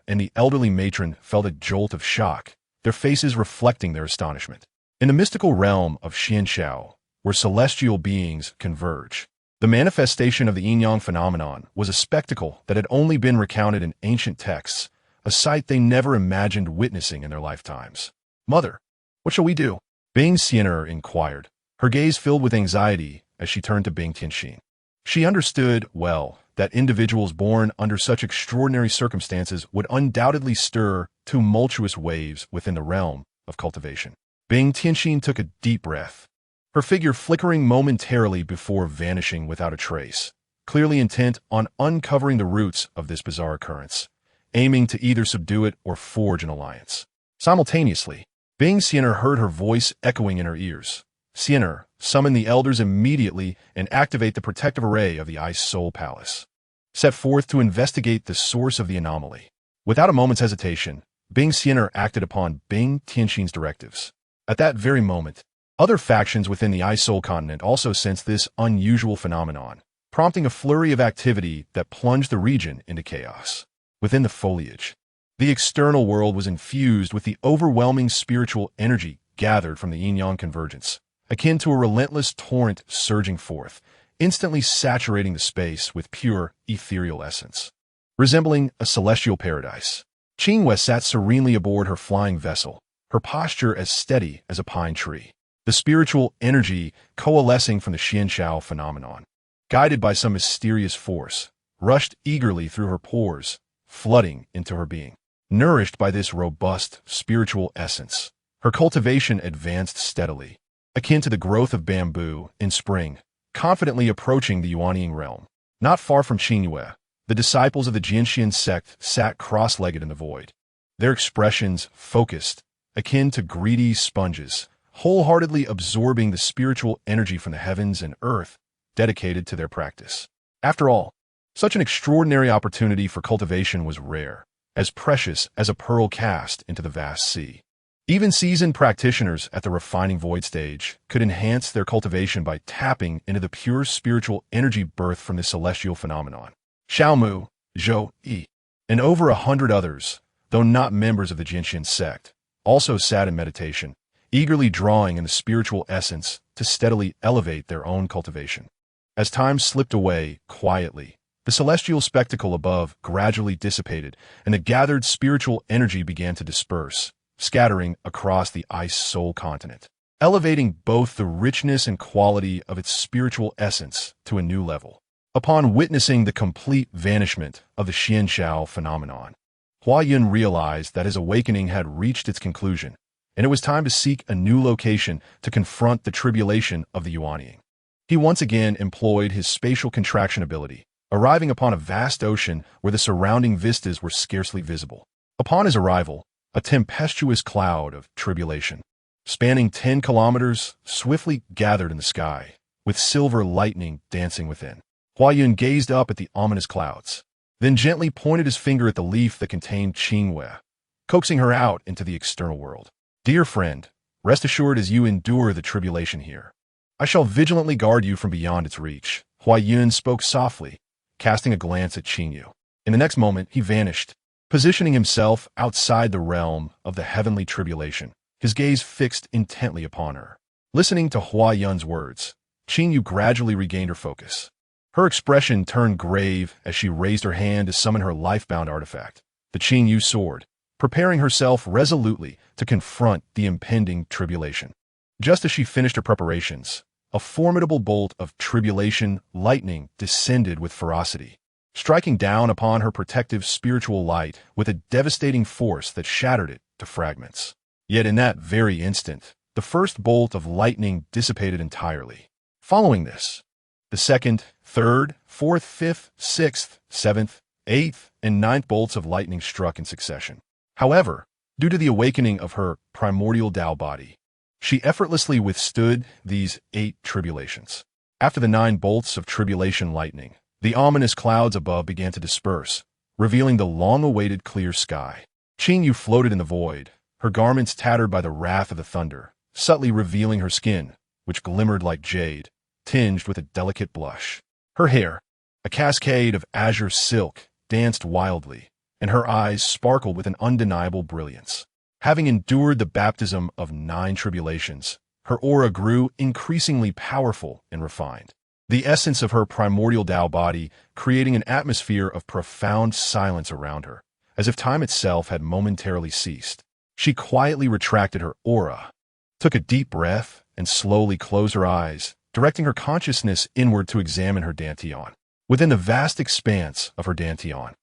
and the elderly matron felt a jolt of shock, their faces reflecting their astonishment. In the mystical realm of Xianshao, where celestial beings converge, the manifestation of the yin-yang phenomenon was a spectacle that had only been recounted in ancient texts, a sight they never imagined witnessing in their lifetimes. Mother, what shall we do? Bing Xian inquired, her gaze filled with anxiety as she turned to Bing Tianxin. She understood well that individuals born under such extraordinary circumstances would undoubtedly stir tumultuous waves within the realm of cultivation. Bing Tianxin took a deep breath, her figure flickering momentarily before vanishing without a trace, clearly intent on uncovering the roots of this bizarre occurrence, aiming to either subdue it or forge an alliance. Simultaneously, Bing Xian heard her voice echoing in her ears. Xian, summon the elders immediately and activate the protective array of the Ice Soul Palace. Set forth to investigate the source of the anomaly. Without a moment's hesitation, Bing Xian acted upon Bing Tianxin's directives. At that very moment, other factions within the Ice Soul continent also sensed this unusual phenomenon, prompting a flurry of activity that plunged the region into chaos. Within the foliage, the external world was infused with the overwhelming spiritual energy gathered from the yin-yang convergence, akin to a relentless torrent surging forth, instantly saturating the space with pure, ethereal essence. Resembling a celestial paradise, Qingyue sat serenely aboard her flying vessel, her posture as steady as a pine tree. The spiritual energy coalescing from the Xianxiao phenomenon, guided by some mysterious force, rushed eagerly through her pores, flooding into her being. Nourished by this robust spiritual essence, her cultivation advanced steadily, akin to the growth of bamboo in spring, confidently approaching the Yuanying realm. Not far from Qingyue, the disciples of the Jianxian sect sat cross-legged in the void, their expressions focused, akin to greedy sponges, wholeheartedly absorbing the spiritual energy from the heavens and earth dedicated to their practice. After all, such an extraordinary opportunity for cultivation was rare, as precious as a pearl cast into the vast sea. Even seasoned practitioners at the refining void stage could enhance their cultivation by tapping into the pure spiritual energy birthed from this celestial phenomenon. Xiaomu, Zhou Yi, and over 100 others, though not members of the Jianxian sect, also sat in meditation, eagerly drawing in the spiritual essence to steadily elevate their own cultivation. As time slipped away quietly, the celestial spectacle above gradually dissipated, and the gathered spiritual energy began to disperse, scattering across the ice soul continent, elevating both the richness and quality of its spiritual essence to a new level. Upon witnessing the complete vanishment of the Xianxiao phenomenon, Huayun realized that his awakening had reached its conclusion, and it was time to seek a new location to confront the tribulation of the Yuanying. He once again employed his spatial contraction ability, arriving upon a vast ocean where the surrounding vistas were scarcely visible. Upon his arrival, a tempestuous cloud of tribulation, spanning 10 kilometers, swiftly gathered in the sky, with silver lightning dancing within. Huayun gazed up at the ominous clouds, then gently pointed his finger at the leaf that contained Qingyue, coaxing her out into the external world. Dear friend, rest assured as you endure the tribulation here, I shall vigilantly guard you from beyond its reach. Huayun spoke softly, casting a glance at Qingyu. In the next moment, he vanished, positioning himself outside the realm of the heavenly tribulation, his gaze fixed intently upon her. Listening to Huayun's words, Qingyu gradually regained her focus. Her expression turned grave as she raised her hand to summon her life-bound artifact, the Qingyu sword, preparing herself resolutely to confront the impending tribulation. Just as she finished her preparations, a formidable bolt of tribulation lightning descended with ferocity, striking down upon her protective spiritual light with a devastating force that shattered it to fragments. Yet in that very instant, the first bolt of lightning dissipated entirely. Following this, the second, third, fourth, fifth, sixth, seventh, eighth, and ninth bolts of lightning struck in succession. However, due to the awakening of her primordial Tao body, she effortlessly withstood these 8 tribulations. After the 9 bolts of tribulation lightning, the ominous clouds above began to disperse, revealing the long-awaited clear sky. Qingyu floated in the void, her garments tattered by the wrath of the thunder, subtly revealing her skin, which glimmered like jade, tinged with a delicate blush. Her hair, a cascade of azure silk, danced wildly, and her eyes sparkled with an undeniable brilliance. Having endured the baptism of 9 tribulations, her aura grew increasingly powerful and refined, the essence of her primordial Tao body creating an atmosphere of profound silence around her, as if time itself had momentarily ceased. She quietly retracted her aura, took a deep breath, and slowly closed her eyes, directing her consciousness inward to examine her dantian. Within the vast expanse of her dantian,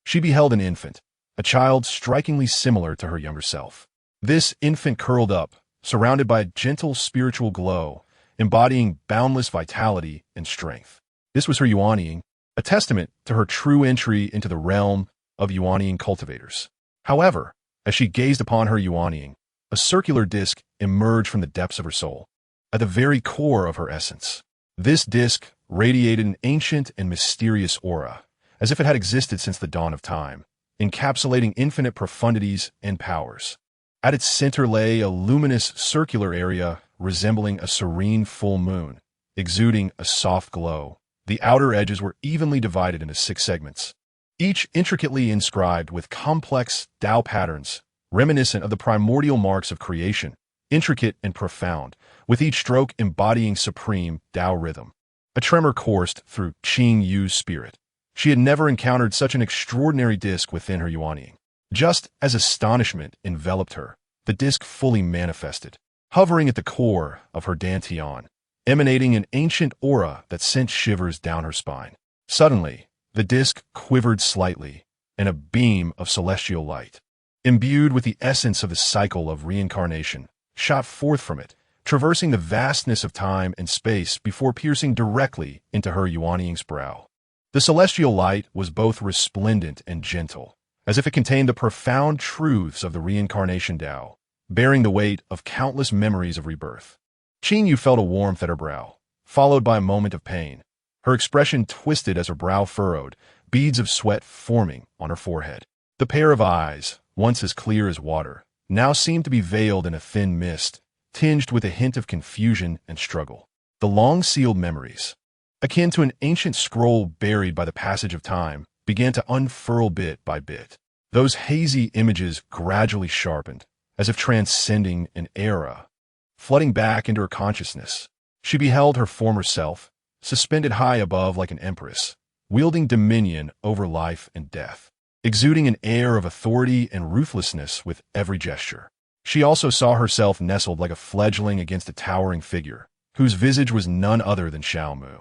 she beheld an infant, a child strikingly similar to her younger self. This infant curled up, surrounded by a gentle spiritual glow, embodying boundless vitality and strength. This was her Yuanying, a testament to her true entry into the realm of Yuanying cultivators. However, as she gazed upon her Yuanying, a circular disk emerged from the depths of her soul, at the very core of her essence. This disk radiated an ancient and mysterious aura, as if it had existed since the dawn of time, encapsulating infinite profundities and powers. At its center lay a luminous circular area resembling a serene full moon, exuding a soft glow. The outer edges were evenly divided into 6 segments, each intricately inscribed with complex Tao patterns, reminiscent of the primordial marks of creation, intricate and profound, with each stroke embodying supreme Tao rhythm. A tremor coursed through Qing Yu's spirit. She had never encountered such an extraordinary disk within her yuanying. Just as astonishment enveloped her, the disk fully manifested, hovering at the core of her dantian, emanating an ancient aura that sent shivers down her spine. Suddenly, the disk quivered slightly, and a beam of celestial light, imbued with the essence of the cycle of reincarnation, shot forth from it, traversing the vastness of time and space before piercing directly into her yuanying's brow. The celestial light was both resplendent and gentle, as if it contained the profound truths of the reincarnation Tao, bearing the weight of countless memories of rebirth. Qing Yu felt a warmth at her brow, followed by a moment of pain. Her expression twisted as her brow furrowed, beads of sweat forming on her forehead. The pair of eyes, once as clear as water, now seemed to be veiled in a thin mist, tinged with a hint of confusion and struggle. The long-sealed memories, akin to an ancient scroll buried by the passage of time, began to unfurl bit by bit. Those hazy images gradually sharpened, as if transcending an era. Flooding back into her consciousness, she beheld her former self, suspended high above like an empress, wielding dominion over life and death, exuding an air of authority and ruthlessness with every gesture. She also saw herself nestled like a fledgling against a towering figure, whose visage was none other than Xiao Mu.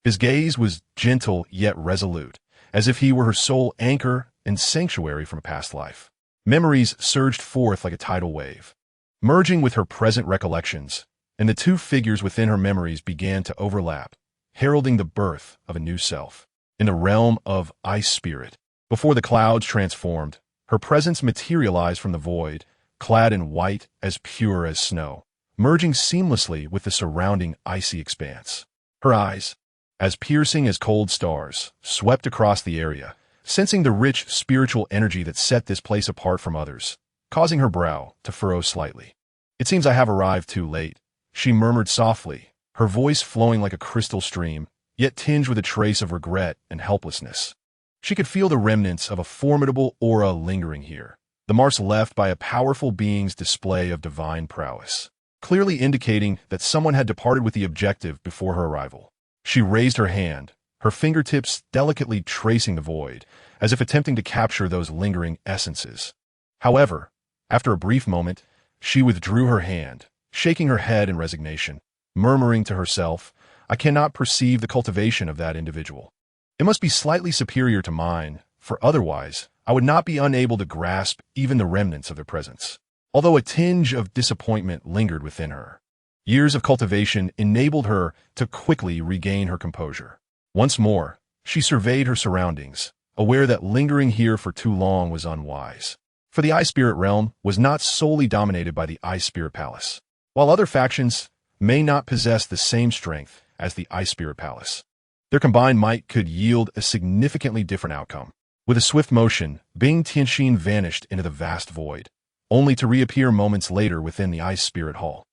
His gaze was gentle yet resolute, as if he were her sole anchor and sanctuary from a past life. Memories surged forth like a tidal wave, merging with her present recollections, and the two figures within her memories began to overlap, heralding the birth of a new self. In the realm of ice spirit, before the clouds transformed, her presence materialized from the void, clad in white as pure as snow, merging seamlessly with the surrounding icy expanse. Her eyes, as piercing as cold stars, swept across the area, sensing the rich spiritual energy that set this place apart from others, causing her brow to furrow slightly. "It seems I have arrived too late," she murmured softly, her voice flowing like a crystal stream, yet tinged with a trace of regret and helplessness. She could feel the remnants of a formidable aura lingering here, the marks left by a powerful being's display of divine prowess, clearly indicating that someone had departed with the objective before her arrival. She raised her hand, her fingertips delicately tracing the void, as if attempting to capture those lingering essences. However, after a brief moment, she withdrew her hand, shaking her head in resignation, murmuring to herself, "I cannot perceive the cultivation of that individual. It must be slightly superior to mine, for otherwise I would not be unable to grasp even the remnants of their presence." Although a tinge of disappointment lingered within her, years of cultivation enabled her to quickly regain her composure. Once more, she surveyed her surroundings, aware that lingering here for too long was unwise. For the Ice Spirit realm was not solely dominated by the Ice Spirit Palace. While other factions may not possess the same strength as the Ice Spirit Palace, their combined might could yield a significantly different outcome. With a swift motion, Bing Tianxin vanished into the vast void, only to reappear moments later within the Ice Spirit Hall.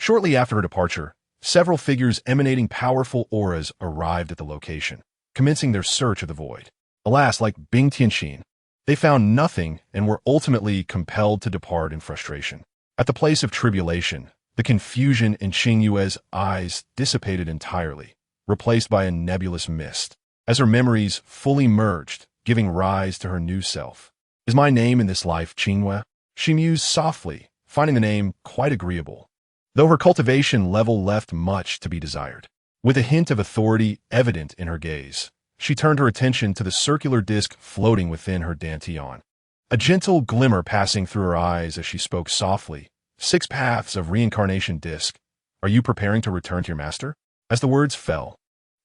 Shortly after her departure, several figures emanating powerful auras arrived at the location, commencing their search of the void. Alas, like Bing Tianxin, they found nothing and were ultimately compelled to depart in frustration. At the place of tribulation, the confusion in Qing Yue's eyes dissipated entirely, replaced by a nebulous mist, as her memories fully merged, giving rise to her new self. "Is my name in this life Qingyue?" she mused softly, finding the name quite agreeable, though her cultivation level left much to be desired. With a hint of authority evident in her gaze, she turned her attention to the circular disc floating within her dantian. A gentle glimmer passing through her eyes as she spoke softly, "6 paths of reincarnation disc. Are you preparing to return to your master?" As the words fell,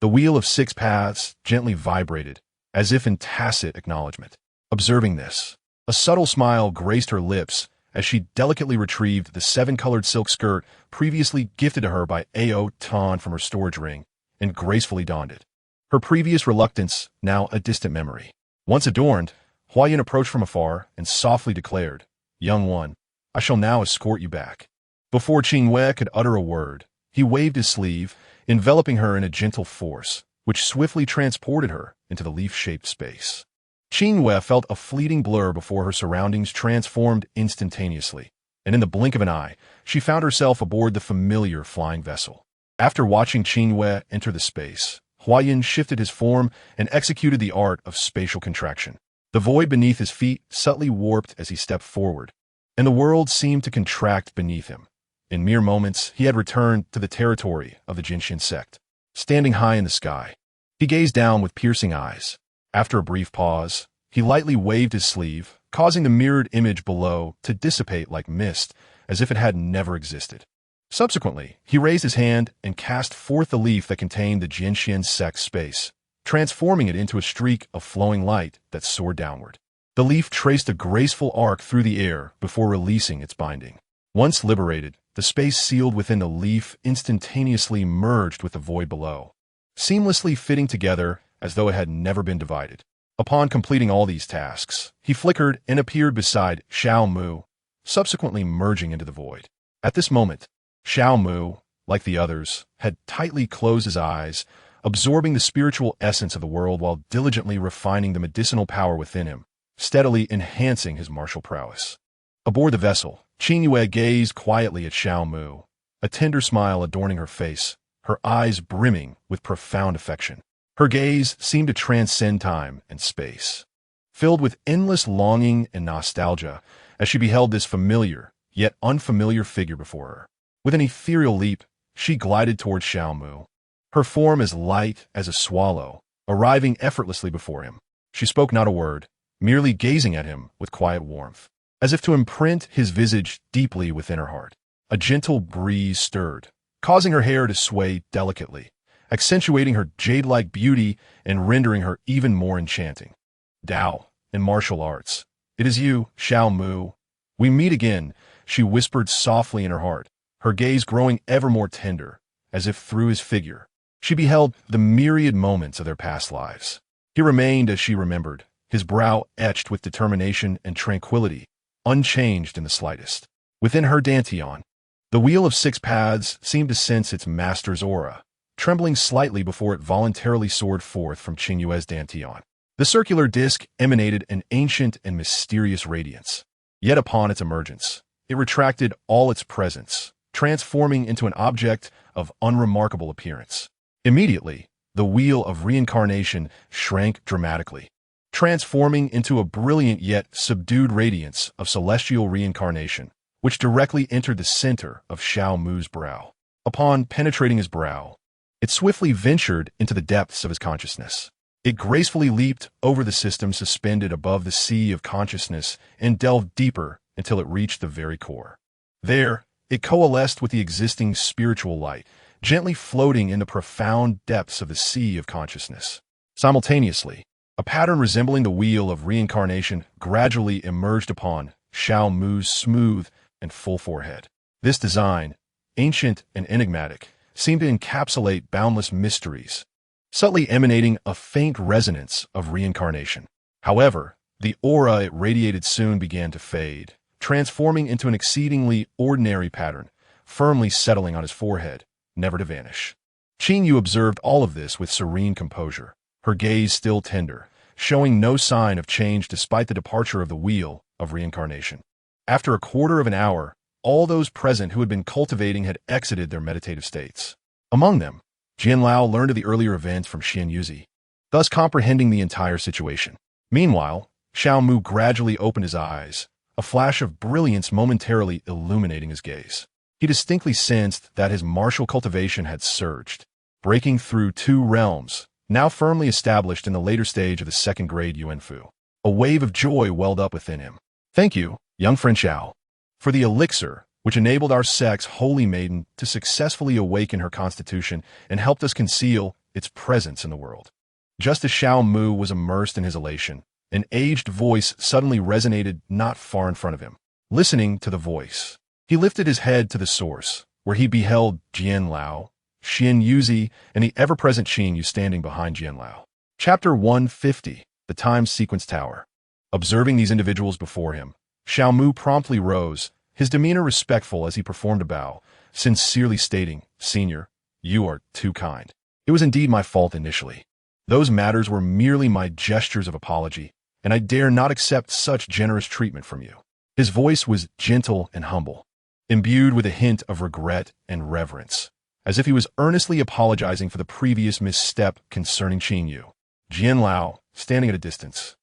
the wheel of 6 paths gently vibrated, as if in tacit acknowledgement. Observing this, a subtle smile graced her lips as she delicately retrieved the 7-colored silk skirt previously gifted to her by Ao Tan from her storage ring and gracefully donned it. Her previous reluctance now a distant memory. Once adorned, Huayan approached from afar and softly declared, "Young one, I shall now escort you back." Before Qingyue could utter a word, he waved his sleeve, enveloping her in a gentle force, which swiftly transported her into the leaf-shaped space. Qingyue felt a fleeting blur before her surroundings transformed instantaneously, and in the blink of an eye, she found herself aboard the familiar flying vessel. After watching Qingyue enter the space, Huayan shifted his form and executed the art of spatial contraction. The void beneath his feet subtly warped as he stepped forward, and the world seemed to contract beneath him. In mere moments, he had returned to the territory of the Jinshin sect. Standing high in the sky, he gazed down with piercing eyes. After a brief pause, he lightly waved his sleeve, causing the mirrored image below to dissipate like mist, as if it had never existed. Subsequently, he raised his hand and cast forth the leaf that contained the Jinshin sect space, transforming it into a streak of flowing light that soared downward. The leaf traced a graceful arc through the air before releasing its binding. Once liberated, the space sealed within the leaf instantaneously merged with the void below, seamlessly fitting together as though it had never been divided. Upon completing all these tasks, he flickered and appeared beside Xiao Mu, subsequently merging into the void. At this moment, Xiao Mu, like the others, had tightly closed his eyes, absorbing the spiritual essence of the world while diligently refining the medicinal power within him, steadily enhancing his martial prowess. Aboard the vessel, Qingyue gazed quietly at Xiao Mu, a tender smile adorning her face, her eyes brimming with profound affection. Her gaze seemed to transcend time and space, filled with endless longing and nostalgia as she beheld this familiar, yet unfamiliar figure before her. With an ethereal leap, she glided toward Xiao Mu, her form as light as a swallow, arriving effortlessly before him. She spoke not a word, merely gazing at him with quiet warmth, as if to imprint his visage deeply within her heart. A gentle breeze stirred, causing her hair to sway delicately, accentuating her jade-like beauty and rendering her even more enchanting. Tao, in martial arts. It is you, Xiao Mu. We meet again, she whispered softly in her heart, her gaze growing ever more tender, as if through his figure she beheld the myriad moments of their past lives. He remained as she remembered, his brow etched with determination and tranquility, unchanged in the slightest. Within her dantian, the wheel of 6 paths seemed to sense its master's aura, trembling slightly before it voluntarily soared forth from Qingyue's dantian. The circular disc emanated an ancient and mysterious radiance. Yet upon its emergence, it retracted all its presence, transforming into an object of unremarkable appearance. Immediately, the wheel of reincarnation shrank dramatically, transforming into a brilliant yet subdued radiance of celestial reincarnation, which directly entered the center of Xiao Mu's brow. Upon penetrating his brow, it swiftly ventured into the depths of his consciousness. It gracefully leaped over the system suspended above the sea of consciousness and delved deeper until it reached the very core. There, it coalesced with the existing spiritual light, gently floating in the profound depths of the sea of consciousness. Simultaneously, a pattern resembling the wheel of reincarnation gradually emerged upon Xiao Mu's smooth and full forehead. This design, ancient and enigmatic, seemed to encapsulate boundless mysteries, subtly emanating a faint resonance of reincarnation. However, the aura it radiated soon began to fade, transforming into an exceedingly ordinary pattern, firmly settling on his forehead, never to vanish. Qinyu observed all of this with serene composure, her gaze still tender, showing no sign of change despite the departure of the wheel of reincarnation. After a quarter of an hour, all those present who had been cultivating had exited their meditative states. Among them, Jianlao learned of the earlier events from Xian Yuzi, thus comprehending the entire situation. Meanwhile, Xiao Mu gradually opened his eyes, a flash of brilliance momentarily illuminating his gaze. He distinctly sensed that his martial cultivation had surged, breaking through 2 realms, now firmly established in the later stage of the 2nd grade Yuanfu. A wave of joy welled up within him. Thank you, young friend Xiao, for the elixir which enabled our sect's holy maiden to successfully awaken her constitution and helped us conceal its presence in the world. Just as Xiao Mu was immersed in his elation, an aged voice suddenly resonated not far in front of him. Listening to the voice, he lifted his head to the source, where he beheld Jianlao, Xian Yuzi, and the ever-present Qin Yu standing behind Jianlao. Chapter 150, The Time Sequence Tower. Observing these individuals before him, Xiao Mu promptly rose, his demeanor respectful as he performed a bow, sincerely stating, "Senior, you are too kind. It was indeed my fault initially. Those matters were merely my gestures of apology, and I dare not accept such generous treatment from you." His voice was gentle and humble, imbued with a hint of regret and reverence, as if he was earnestly apologizing for the previous misstep concerning Qin Yu. Jian Lao, standing at a distance,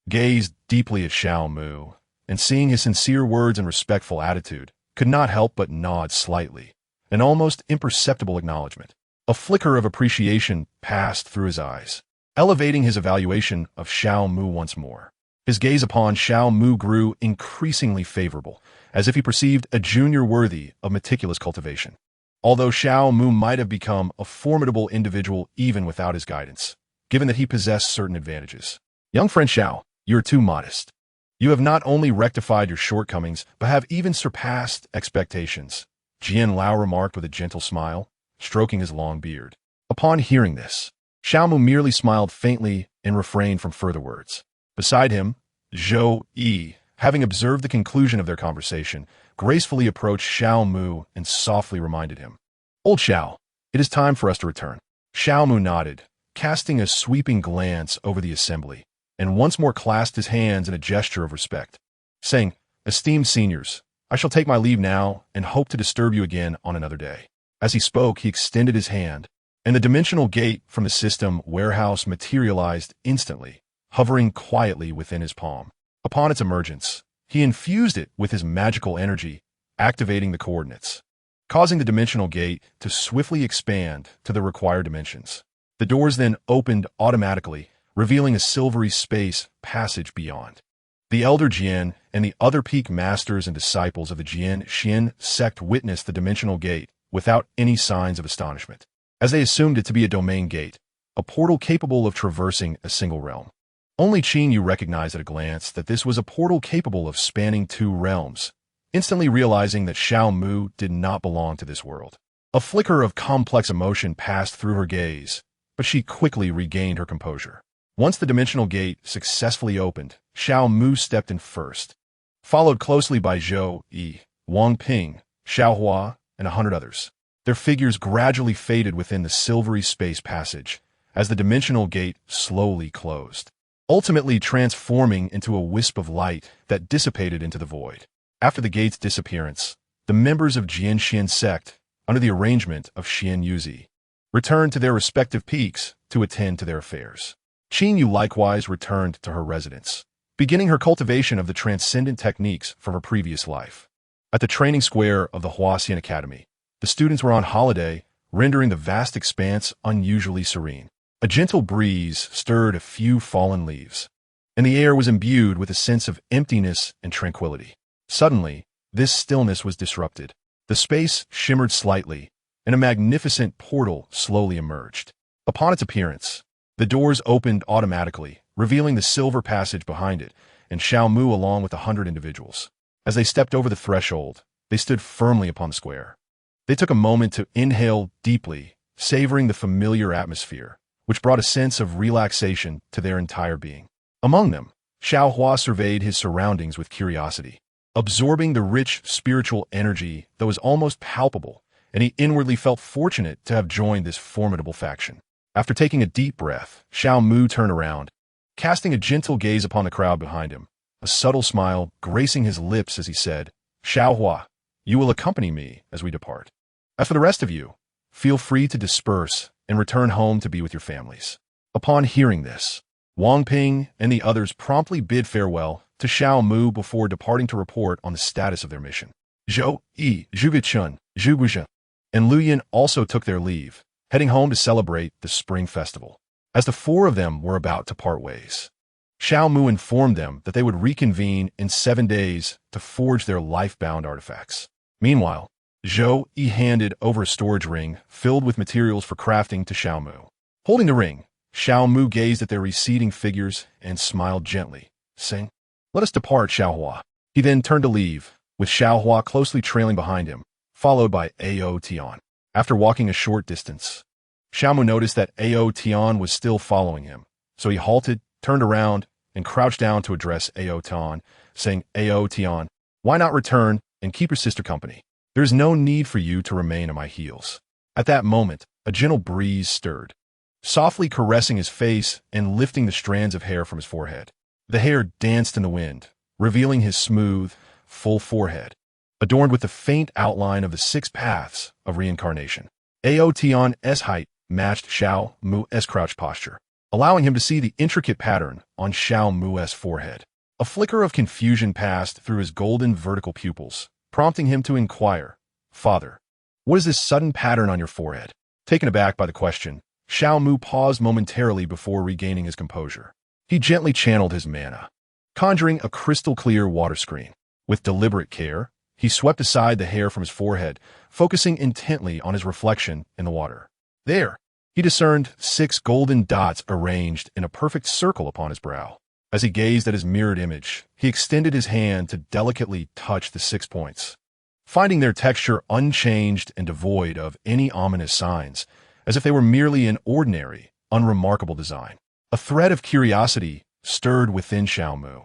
gazed deeply at Xiao Mu, and seeing his sincere words and respectful attitude, could not help but nod slightly, an almost imperceptible acknowledgement. A flicker of appreciation passed through his eyes, elevating his evaluation of Xiao Mu once more. His gaze upon Xiao Mu grew increasingly favorable, as if he perceived a junior worthy of meticulous cultivation. Although Xiao Mu might have become a formidable individual even without his guidance, given that he possessed certain advantages. Young friend Xiao, you are too modest. You have not only rectified your shortcomings, but have even surpassed expectations, Jian Lao remarked with a gentle smile, stroking his long beard. Upon hearing this, Xiao Mu merely smiled faintly and refrained from further words. Beside him, Zhou Yi, having observed the conclusion of their conversation, gracefully approached Xiao Mu and softly reminded him. Old Xiao, it is time for us to return. Xiao Mu nodded, casting a sweeping glance over the assembly, and once more clasped his hands in a gesture of respect, saying, Esteemed seniors, I shall take my leave now and hope to disturb you again on another day. As he spoke, he extended his hand, and the dimensional gate from the system warehouse materialized instantly, hovering quietly within his palm. Upon its emergence, he infused it with his magical energy, activating the coordinates, causing the dimensional gate to swiftly expand to the required dimensions. The doors then opened automatically, revealing a silvery space passage beyond. The elder Jian and the other peak masters and disciples of the Jian Xian sect witnessed the dimensional gate without any signs of astonishment, as they assumed it to be a domain gate, a portal capable of traversing a single realm. Only Qin Yu recognized at a glance that this was a portal capable of spanning 2 realms, instantly realizing that Xiao Mu did not belong to this world. A flicker of complex emotion passed through her gaze, but she quickly regained her composure. Once the dimensional gate successfully opened, Xiao Mu stepped in first, followed closely by Zhou Yi, Wang Ping, Xiao Hua, and 100 others. Their figures gradually faded within the silvery space passage as the dimensional gate slowly closed, ultimately transforming into a wisp of light that dissipated into the void. After the gate's disappearance, the members of Jian Xian sect, under the arrangement of Xian Yuzi, returned to their respective peaks to attend to their affairs. Qin Yu likewise returned to her residence, beginning her cultivation of the transcendent techniques from her previous life. At the training square of the Huaxian Academy, the students were on holiday, rendering the vast expanse unusually serene. A gentle breeze stirred a few fallen leaves, and the air was imbued with a sense of emptiness and tranquility. Suddenly, this stillness was disrupted. The space shimmered slightly, and a magnificent portal slowly emerged. Upon its appearance, the doors opened automatically, revealing the silver passage behind it, and Xiao Mu along with 100 individuals. As they stepped over the threshold, they stood firmly upon the square. They took a moment to inhale deeply, savoring the familiar atmosphere, which brought a sense of relaxation to their entire being. Among them, Xiao Hua surveyed his surroundings with curiosity, absorbing the rich spiritual energy that was almost palpable, and he inwardly felt fortunate to have joined this formidable faction. After taking a deep breath, Xiao Mu turned around, casting a gentle gaze upon the crowd behind him, a subtle smile gracing his lips as he said, Xiao Hua, you will accompany me as we depart. As for the rest of you, feel free to disperse and return home to be with your families. Upon hearing this, Wang Ping and the others promptly bid farewell to Xiao Mu before departing to report on the status of their mission. Zhou Yi, Zhu Vichun, Zhu Guzhen, and Lu Yin also took their leave, heading home to celebrate the Spring Festival. As the 4 of them were about to part ways, Xiao Mu informed them that they would reconvene in 7 days to forge their life-bound artifacts. Meanwhile, Zhou Yi handed over a storage ring filled with materials for crafting to Xiao Mu. Holding the ring, Xiao Mu gazed at their receding figures and smiled gently, saying, Let us depart, Xiao Hua. He then turned to leave, with Xiao Hua closely trailing behind him, followed by Ao Tian. After walking a short distance, Xiao Mu noticed that Ao Tian was still following him, so he halted, turned around, and crouched down to address Ao Tian, saying, Ao Tian, why not return and keep your sister company? There is no need for you to remain at my heels. At that moment, a gentle breeze stirred, softly caressing his face and lifting the strands of hair from his forehead. The hair danced in the wind, revealing his smooth, full forehead, adorned with the faint outline of the 6 paths of reincarnation. Aotion's height matched Xiao Mu's crouched posture, allowing him to see the intricate pattern on Xiao Mu's forehead. A flicker of confusion passed through his golden vertical pupils, prompting him to inquire, "Father, what is this sudden pattern on your forehead?" Taken aback by the question, Xiao Mu paused momentarily before regaining his composure. He gently channeled his mana, conjuring a crystal-clear water screen. With deliberate care, he swept aside the hair from his forehead, focusing intently on his reflection in the water. There, he discerned 6 golden dots arranged in a perfect circle upon his brow. As he gazed at his mirrored image, he extended his hand to delicately touch the 6 points, finding their texture unchanged and devoid of any ominous signs, as if they were merely an ordinary, unremarkable design. A thread of curiosity stirred within Xiao Mu.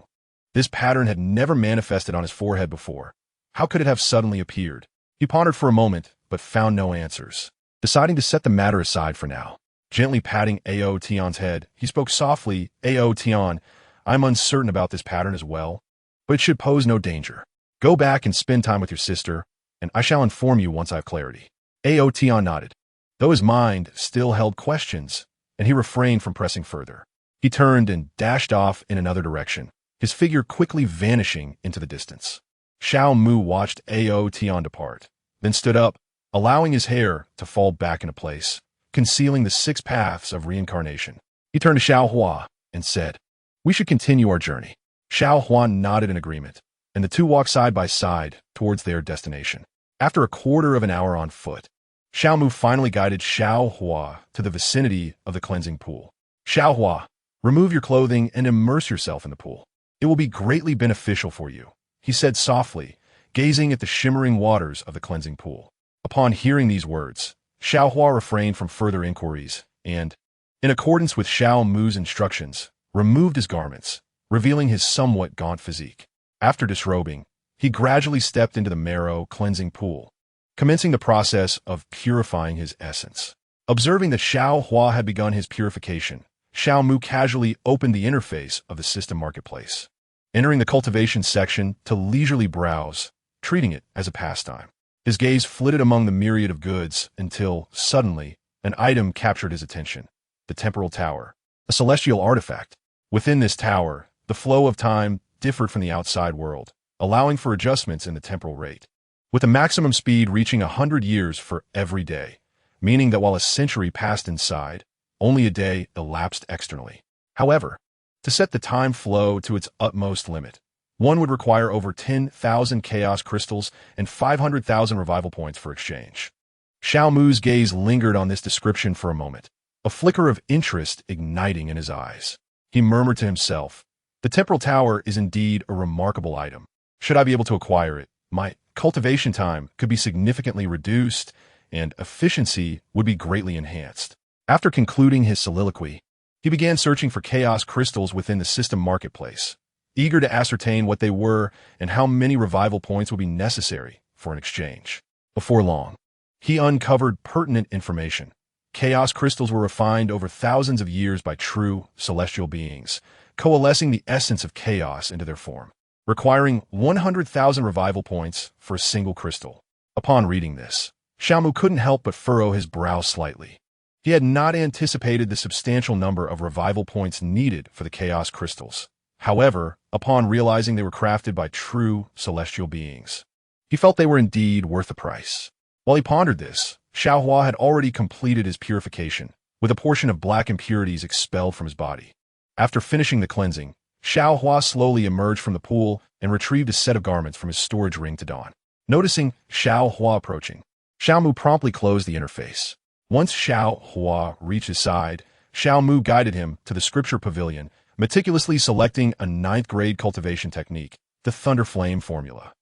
This pattern had never manifested on his forehead before. How could it have suddenly appeared? He pondered for a moment, but found no answers. Deciding to set the matter aside for now, gently patting Aotion's head, he spoke softly, "Aotion, I'm uncertain about this pattern as well, but it should pose no danger. Go back and spend time with your sister, and I shall inform you once I have clarity." Aotion nodded, though his mind still held questions, and he refrained from pressing further. He turned and dashed off in another direction, his figure quickly vanishing into the distance. Xiao Mu watched Aotion depart, then stood up, allowing his hair to fall back into place, concealing the 6 paths of reincarnation. He turned to Xiao Hua and said, "We should continue our journey." Xiao Hua nodded in agreement, and the two walked side by side towards their destination. After a quarter of an hour on foot, Xiao Mu finally guided Xiao Hua to the vicinity of the cleansing pool. "Xiao Hua, remove your clothing and immerse yourself in the pool. It will be greatly beneficial for you," he said softly, gazing at the shimmering waters of the cleansing pool. Upon hearing these words, Xiao Hua refrained from further inquiries and, in accordance with Xiao Mu's instructions, removed his garments, revealing his somewhat gaunt physique. After disrobing, he gradually stepped into the marrow cleansing pool, commencing the process of purifying his essence. Observing that Xiao Hua had begun his purification, Xiao Mu casually opened the interface of the system marketplace, entering the cultivation section to leisurely browse, treating it as a pastime. His gaze flitted among the myriad of goods until, suddenly, an item captured his attention: the temporal tower, a celestial artifact. Within this tower, the flow of time differed from the outside world, allowing for adjustments in the temporal rate, with the maximum speed reaching 100 years for every day, meaning that while a century passed inside, only a day elapsed externally. However, to set the time flow to its utmost limit, one would require over 10,000 chaos crystals and 500,000 revival points for exchange. Xiao Mu's gaze lingered on this description for a moment, a flicker of interest igniting in his eyes. He murmured to himself, "The temporal tower is indeed a remarkable item. Should I be able to acquire it, my cultivation time could be significantly reduced, and efficiency would be greatly enhanced." After concluding his soliloquy, he began searching for chaos crystals within the system marketplace, eager to ascertain what they were and how many revival points would be necessary for an exchange. Before long, he uncovered pertinent information. Chaos crystals were refined over thousands of years by true celestial beings, coalescing the essence of chaos into their form, requiring 100,000 revival points for a single crystal. Upon reading this, Xiao Mu couldn't help but furrow his brow slightly. He had not anticipated the substantial number of revival points needed for the chaos crystals. However, upon realizing they were crafted by true celestial beings, he felt they were indeed worth the price. While he pondered this, Xiao Hua had already completed his purification, with a portion of black impurities expelled from his body. After finishing the cleansing, Xiao Hua slowly emerged from the pool and retrieved a set of garments from his storage ring to don. Noticing Xiao Hua approaching, Xiao Mu promptly closed the interface. Once Xiao Hua reached his side, Xiao Mu guided him to the scripture pavilion, meticulously selecting a 9th-grade cultivation technique, the Thunder Flame formula.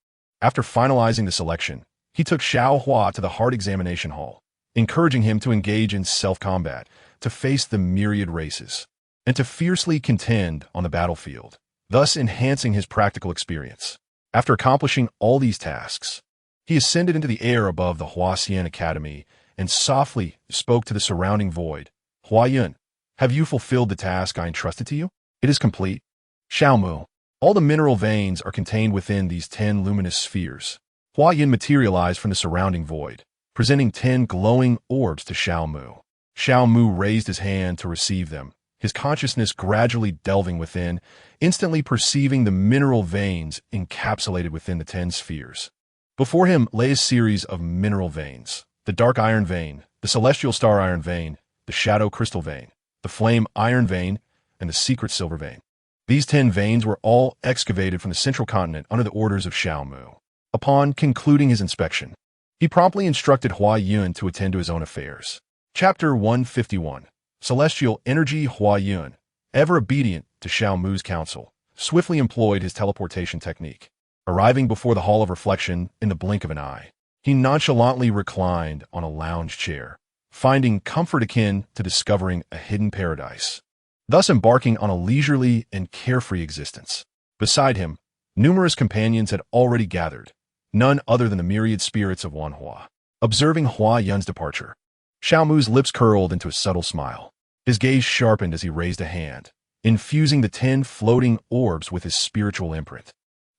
After finalizing the selection, he took Xiao Hua to the heart examination hall, encouraging him to engage in self-combat, to face the myriad races, and to fiercely contend on the battlefield, thus enhancing his practical experience. After accomplishing all these tasks, he ascended into the air above the Huaxian Academy and softly spoke to the surrounding void. "Huayun, have you fulfilled the task I entrusted to you? It is complete." "Xiao Mu, all the mineral veins are contained within these 10 luminous spheres." Huayun materialized from the surrounding void, presenting 10 glowing orbs to Xiao Mu. Xiao Mu raised his hand to receive them, his consciousness gradually delving within, instantly perceiving the mineral veins encapsulated within the 10 spheres. Before him lay a series of mineral veins: the dark iron vein, the celestial star iron vein, the shadow crystal vein, the flame iron vein, and the secret silver vein. These 10 veins were all excavated from the central continent under the orders of Xiao Mu. Upon concluding his inspection, he promptly instructed Hua Yun to attend to his own affairs. Chapter 151. Celestial Energy. Hua Yun, ever obedient to Xiao Mu's counsel, swiftly employed his teleportation technique. Arriving before the Hall of Reflection in the blink of an eye, he nonchalantly reclined on a lounge chair, finding comfort akin to discovering a hidden paradise, thus embarking on a leisurely and carefree existence. Beside him, numerous companions had already gathered, none other than the myriad spirits of Wanhua. Observing Hua Yun's departure, Xiao Mu's lips curled into a subtle smile. His gaze sharpened as he raised a hand, infusing the 10 floating orbs with his spiritual imprint.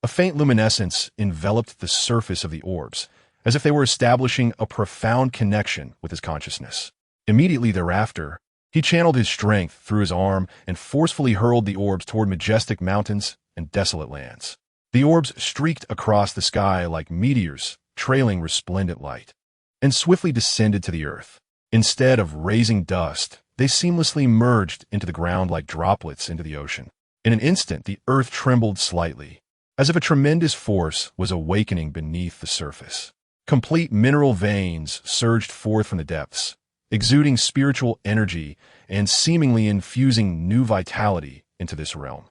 A faint luminescence enveloped the surface of the orbs, as if they were establishing a profound connection with his consciousness. Immediately thereafter, he channeled his strength through his arm and forcefully hurled the orbs toward majestic mountains and desolate lands. The orbs streaked across the sky like meteors, trailing resplendent light, and swiftly descended to the earth. Instead of raising dust, they seamlessly merged into the ground like droplets into the ocean. In an instant, the earth trembled slightly, as if a tremendous force was awakening beneath the surface. Complete mineral veins surged forth from the depths, exuding spiritual energy and seemingly infusing new vitality into this realm.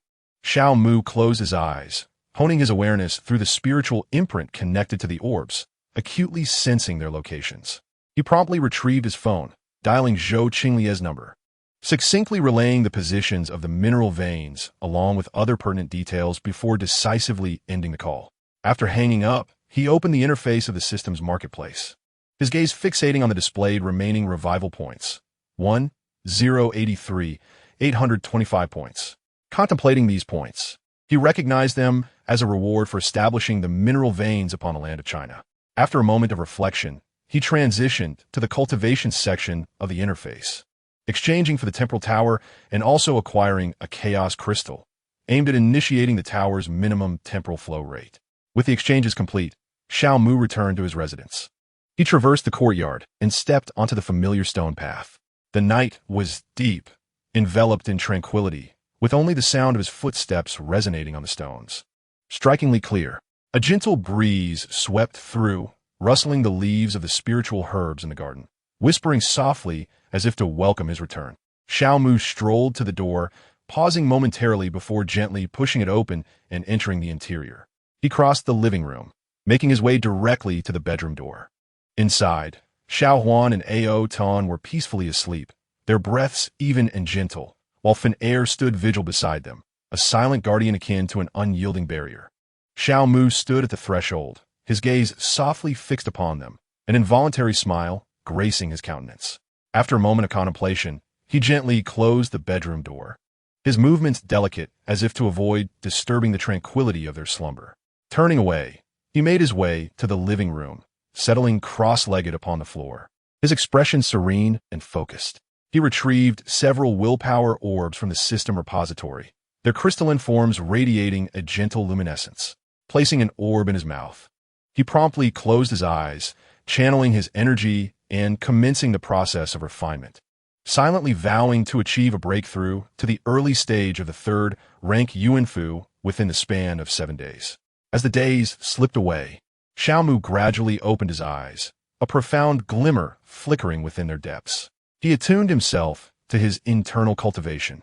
Xiao Mu closed his eyes, honing his awareness through the spiritual imprint connected to the orbs, acutely sensing their locations. He promptly retrieved his phone, dialing Zhou Qinglie's number, succinctly relaying the positions of the mineral veins along with other pertinent details before decisively ending the call. After hanging up, he opened the interface of the system's marketplace, his gaze fixating on the displayed remaining revival points. 1,083, 825 points. Contemplating these points, he recognized them as a reward for establishing the mineral veins upon the land of China. After a moment of reflection, he transitioned to the cultivation section of the interface, exchanging for the temporal tower and also acquiring a chaos crystal, aimed at initiating the tower's minimum temporal flow rate. With the exchanges complete, Xiao Mu returned to his residence. He traversed the courtyard and stepped onto the familiar stone path. The night was deep, enveloped in tranquility, with only the sound of his footsteps resonating on the stones. Strikingly clear, a gentle breeze swept through, rustling the leaves of the spiritual herbs in the garden, whispering softly as if to welcome his return. Xiao Mu strolled to the door, pausing momentarily before gently pushing it open and entering the interior. He crossed the living room, making his way directly to the bedroom door. Inside, Xiao Huan and Ao Tan were peacefully asleep, their breaths even and gentle, while Fin Air stood vigil beside them, a silent guardian akin to an unyielding barrier. Xiao Mu stood at the threshold, his gaze softly fixed upon them, an involuntary smile gracing his countenance. After a moment of contemplation, he gently closed the bedroom door, his movements delicate as if to avoid disturbing the tranquility of their slumber. Turning away, he made his way to the living room, settling cross-legged upon the floor, his expression serene and focused. He retrieved several willpower orbs from the system repository, their crystalline forms radiating a gentle luminescence. Placing an orb in his mouth, he promptly closed his eyes, channeling his energy and commencing the process of refinement, silently vowing to achieve a breakthrough to the early stage of the third rank Yuanfu within the span of 7 days. As the days slipped away, Xiao Mu gradually opened his eyes, a profound glimmer flickering within their depths. He attuned himself to his internal cultivation,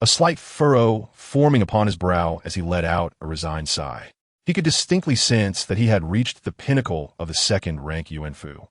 a slight furrow forming upon his brow as he let out a resigned sigh. He could distinctly sense that he had reached the pinnacle of the second rank Yuanfu,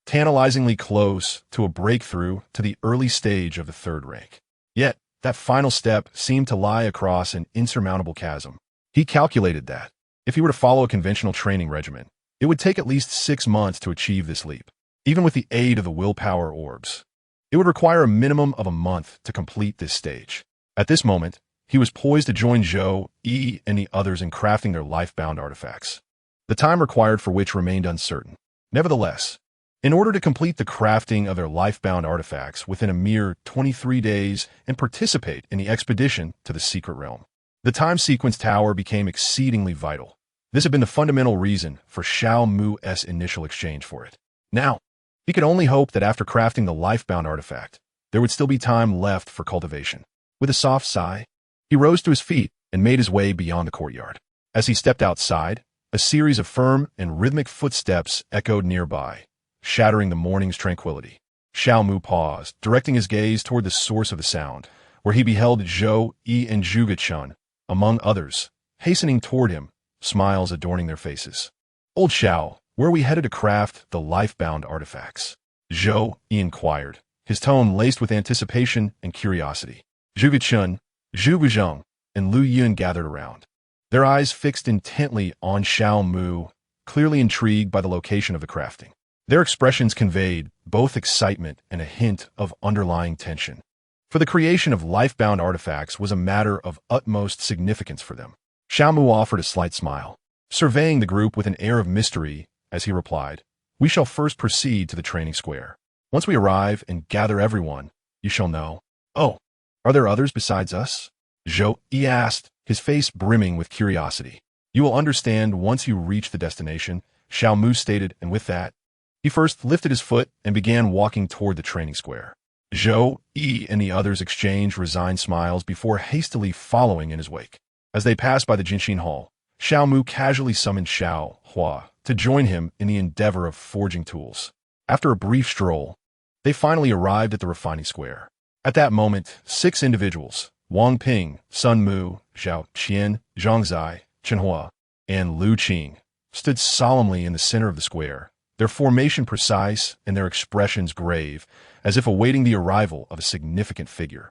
tantalizingly close to a breakthrough to the early stage of the third rank. Yet, that final step seemed to lie across an insurmountable chasm. He calculated that, if he were to follow a conventional training regimen, it would take at least 6 months to achieve this leap. Even with the aid of the willpower orbs, it would require a minimum of a month to complete this stage. At this moment, he was poised to join Zhou, Yi, and the others in crafting their life-bound artifacts, the time required for which remained uncertain. Nevertheless, in order to complete the crafting of their life-bound artifacts within a mere 23 days and participate in the expedition to the secret realm. The time sequence tower became exceedingly vital. This had been the fundamental reason for Xiao Mu's initial exchange for it. Now, he could only hope that after crafting the life-bound artifact, there would still be time left for cultivation. With a soft sigh, he rose to his feet and made his way beyond the courtyard. As he stepped outside, a series of firm and rhythmic footsteps echoed nearby, shattering the morning's tranquility. Xiao Mu paused, directing his gaze toward the source of the sound, where he beheld Zhou Yi and Zhuge Chun, among others, hastening toward him, smiles adorning their faces. "Old Xiao, where are we headed to craft the life-bound artifacts?" Zhou Yi inquired, his tone laced with anticipation and curiosity. Zhuge Chun, Zhu Guzheng, and Lu Yun gathered around, their eyes fixed intently on Xiao Mu, clearly intrigued by the location of the crafting. Their expressions conveyed both excitement and a hint of underlying tension. For the creation of life-bound artifacts was a matter of utmost significance for them. Xiao Mu offered a slight smile, surveying the group with an air of mystery as he replied, "We shall first proceed to the training square. Once we arrive and gather everyone, you shall know." "Oh, are there others besides us?" Zhou Yi asked, his face brimming with curiosity. "You will understand once you reach the destination," Xiao Mu stated, and with that, he first lifted his foot and began walking toward the training square. Zhou Yi and the others exchanged resigned smiles before hastily following in his wake. As they passed by the Jinshin Hall, Xiao Mu casually summoned Xiao Hua to join him in the endeavor of forging tools. After a brief stroll, they finally arrived at the refining square. At that moment, 6 individuals, Wang Ping, Sun Mu, Zhao Qian, Zhang Zai, Chen Hua, and Lu Qing, stood solemnly in the center of the square, their formation precise and their expressions grave, as if awaiting the arrival of a significant figure.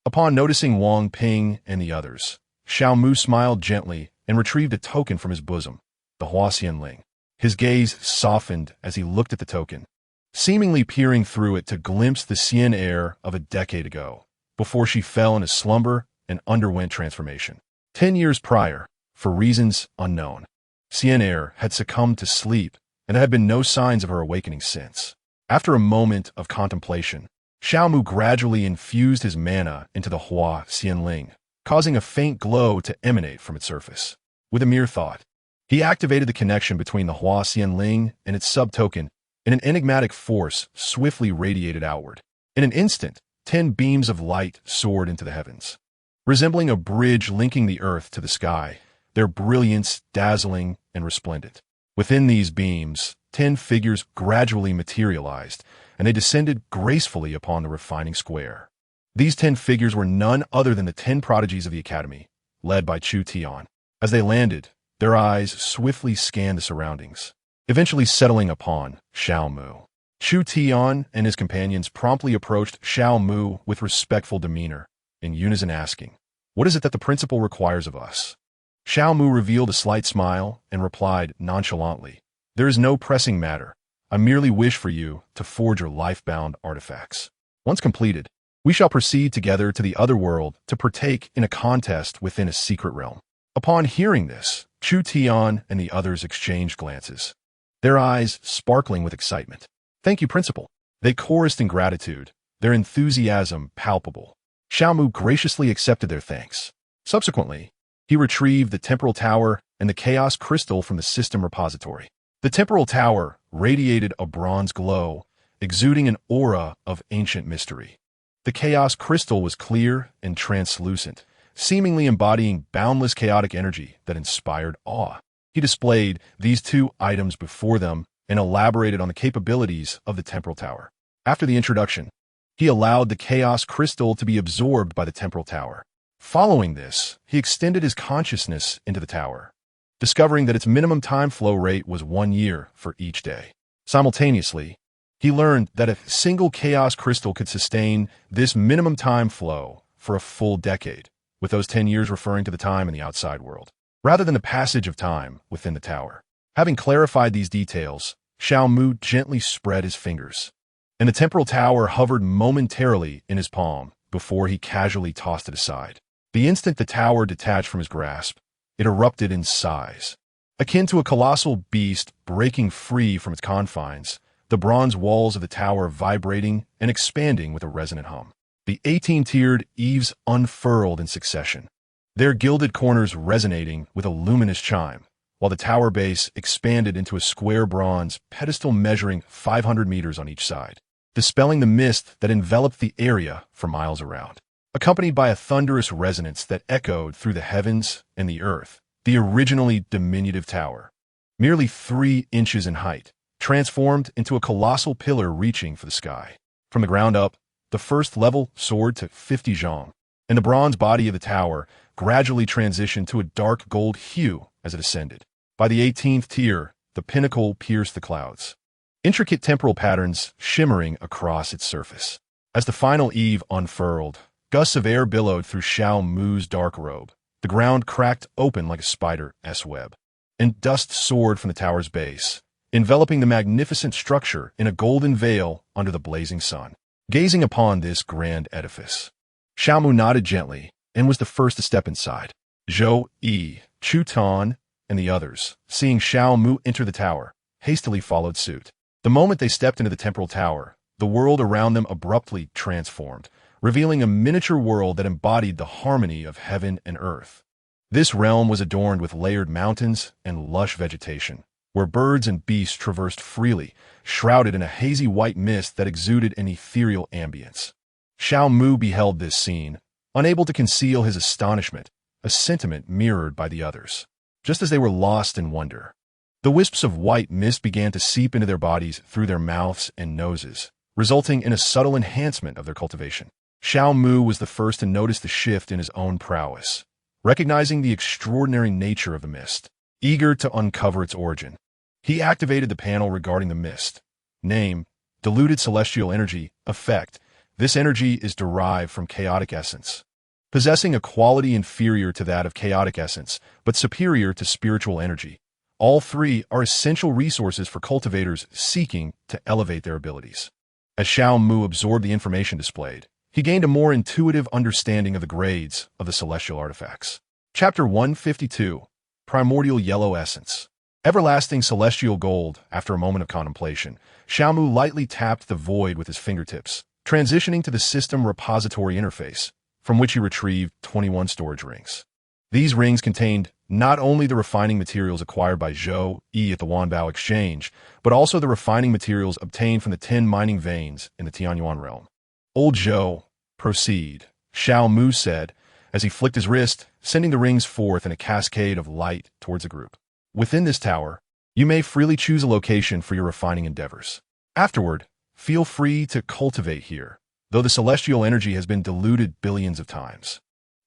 Upon noticing Wang Ping and the others, Xiao Mu smiled gently and retrieved a token from his bosom, the Hua Xianling. His gaze softened as he looked at the token, seemingly peering through it to glimpse the Xian heir of a decade ago, before she fell into slumber and underwent transformation. 10 years prior, for reasons unknown, Xian heir had succumbed to sleep, and there had been no signs of her awakening since. After a moment of contemplation, Xiao Mu gradually infused his mana into the Hua Xianling, causing a faint glow to emanate from its surface. With a mere thought, he activated the connection between the Hua Xianling and its sub-token, and an enigmatic force swiftly radiated outward. In an instant, 10 beams of light soared into the heavens. Resembling a bridge linking the earth to the sky, their brilliance dazzling and resplendent. Within these beams, 10 figures gradually materialized, and they descended gracefully upon the refining square. These 10 figures were none other than the 10 prodigies of the academy, led by Chu Tian. As they landed, their eyes swiftly scanned the surroundings, eventually settling upon Xiao Mu. Chu Tian and his companions promptly approached Xiao Mu with respectful demeanor, in unison asking, "What is it that the principal requires of us?" Xiao Mu revealed a slight smile and replied nonchalantly, "There is no pressing matter. I merely wish for you to forge your life-bound artifacts. Once completed, we shall proceed together to the other world to partake in a contest within a secret realm." Upon hearing this, Chu Tian and the others exchanged glances, their eyes sparkling with excitement. "Thank you, Principal." They chorused in gratitude, their enthusiasm palpable. Xiao Mu graciously accepted their thanks. Subsequently, he retrieved the temporal tower and the chaos crystal from the system repository. The temporal tower radiated a bronze glow, exuding an aura of ancient mystery. The chaos crystal was clear and translucent, seemingly embodying boundless chaotic energy that inspired awe. He displayed these 2 items before them and elaborated on the capabilities of the temporal tower. After the introduction, he allowed the chaos crystal to be absorbed by the temporal tower. Following this, he extended his consciousness into the tower, discovering that its minimum time flow rate was 1 year for each day. Simultaneously, he learned that a single chaos crystal could sustain this minimum time flow for a full decade, with those 10 years referring to the time in the outside world, rather than the passage of time within the tower. Having clarified these details, Xiao Mu gently spread his fingers, and the temporal tower hovered momentarily in his palm before he casually tossed it aside. The instant the tower detached from his grasp, it erupted in size. Akin to a colossal beast breaking free from its confines, the bronze walls of the tower vibrating and expanding with a resonant hum. The 18-tiered eaves unfurled in succession, their gilded corners resonating with a luminous chime, while the tower base expanded into a square bronze pedestal measuring 500 meters on each side, dispelling the mist that enveloped the area for miles around. Accompanied by a thunderous resonance that echoed through the heavens and the earth, the originally diminutive tower, merely 3 inches in height, transformed into a colossal pillar reaching for the sky. From the ground up, the first level soared to 50 zhang, and the bronze body of the tower gradually transitioned to a dark gold hue as it ascended. By the 18th tier, the pinnacle pierced the clouds, intricate temporal patterns shimmering across its surface. As the final eve unfurled, gusts of air billowed through Xiao Mu's dark robe. The ground cracked open like a spider's web, and dust soared from the tower's base, enveloping the magnificent structure in a golden veil under the blazing sun. Gazing upon this grand edifice, Xiao Mu nodded gently and was the first to step inside. Zhou Yi, Chu Tan, and the others, seeing Xiao Mu enter the tower, hastily followed suit. The moment they stepped into the temporal tower, the world around them abruptly transformed, revealing a miniature world that embodied the harmony of heaven and earth. This realm was adorned with layered mountains and lush vegetation, where birds and beasts traversed freely, shrouded in a hazy white mist that exuded an ethereal ambience. Xiao Mu beheld this scene, unable to conceal his astonishment, a sentiment mirrored by the others. Just as they were lost in wonder, the wisps of white mist began to seep into their bodies through their mouths and noses, resulting in a subtle enhancement of their cultivation. Xiao Mu was the first to notice the shift in his own prowess, recognizing the extraordinary nature of the mist. Eager to uncover its origin, he activated the panel regarding the mist. Name: diluted celestial energy. Effect: this energy is derived from chaotic essence, possessing a quality inferior to that of chaotic essence, but superior to spiritual energy. All 3 are essential resources for cultivators seeking to elevate their abilities. As Xiao Mu absorbed the information displayed, he gained a more intuitive understanding of the grades of the celestial artifacts. Chapter 152, Primordial Yellow Essence. Everlasting celestial gold. After a moment of contemplation, Xiao Mu lightly tapped the void with his fingertips, transitioning to the system repository interface, from which he retrieved 21 storage rings. These rings contained not only the refining materials acquired by Zhou Yi at the Wanbao Exchange, but also the refining materials obtained from the 10 mining veins in the Tianyuan realm. Old Zhou, proceed, Xiao Mu said, as he flicked his wrist, sending the rings forth in a cascade of light towards the group. Within this tower, you may freely choose a location for your refining endeavors. Afterward, feel free to cultivate here, though the celestial energy has been diluted billions of times.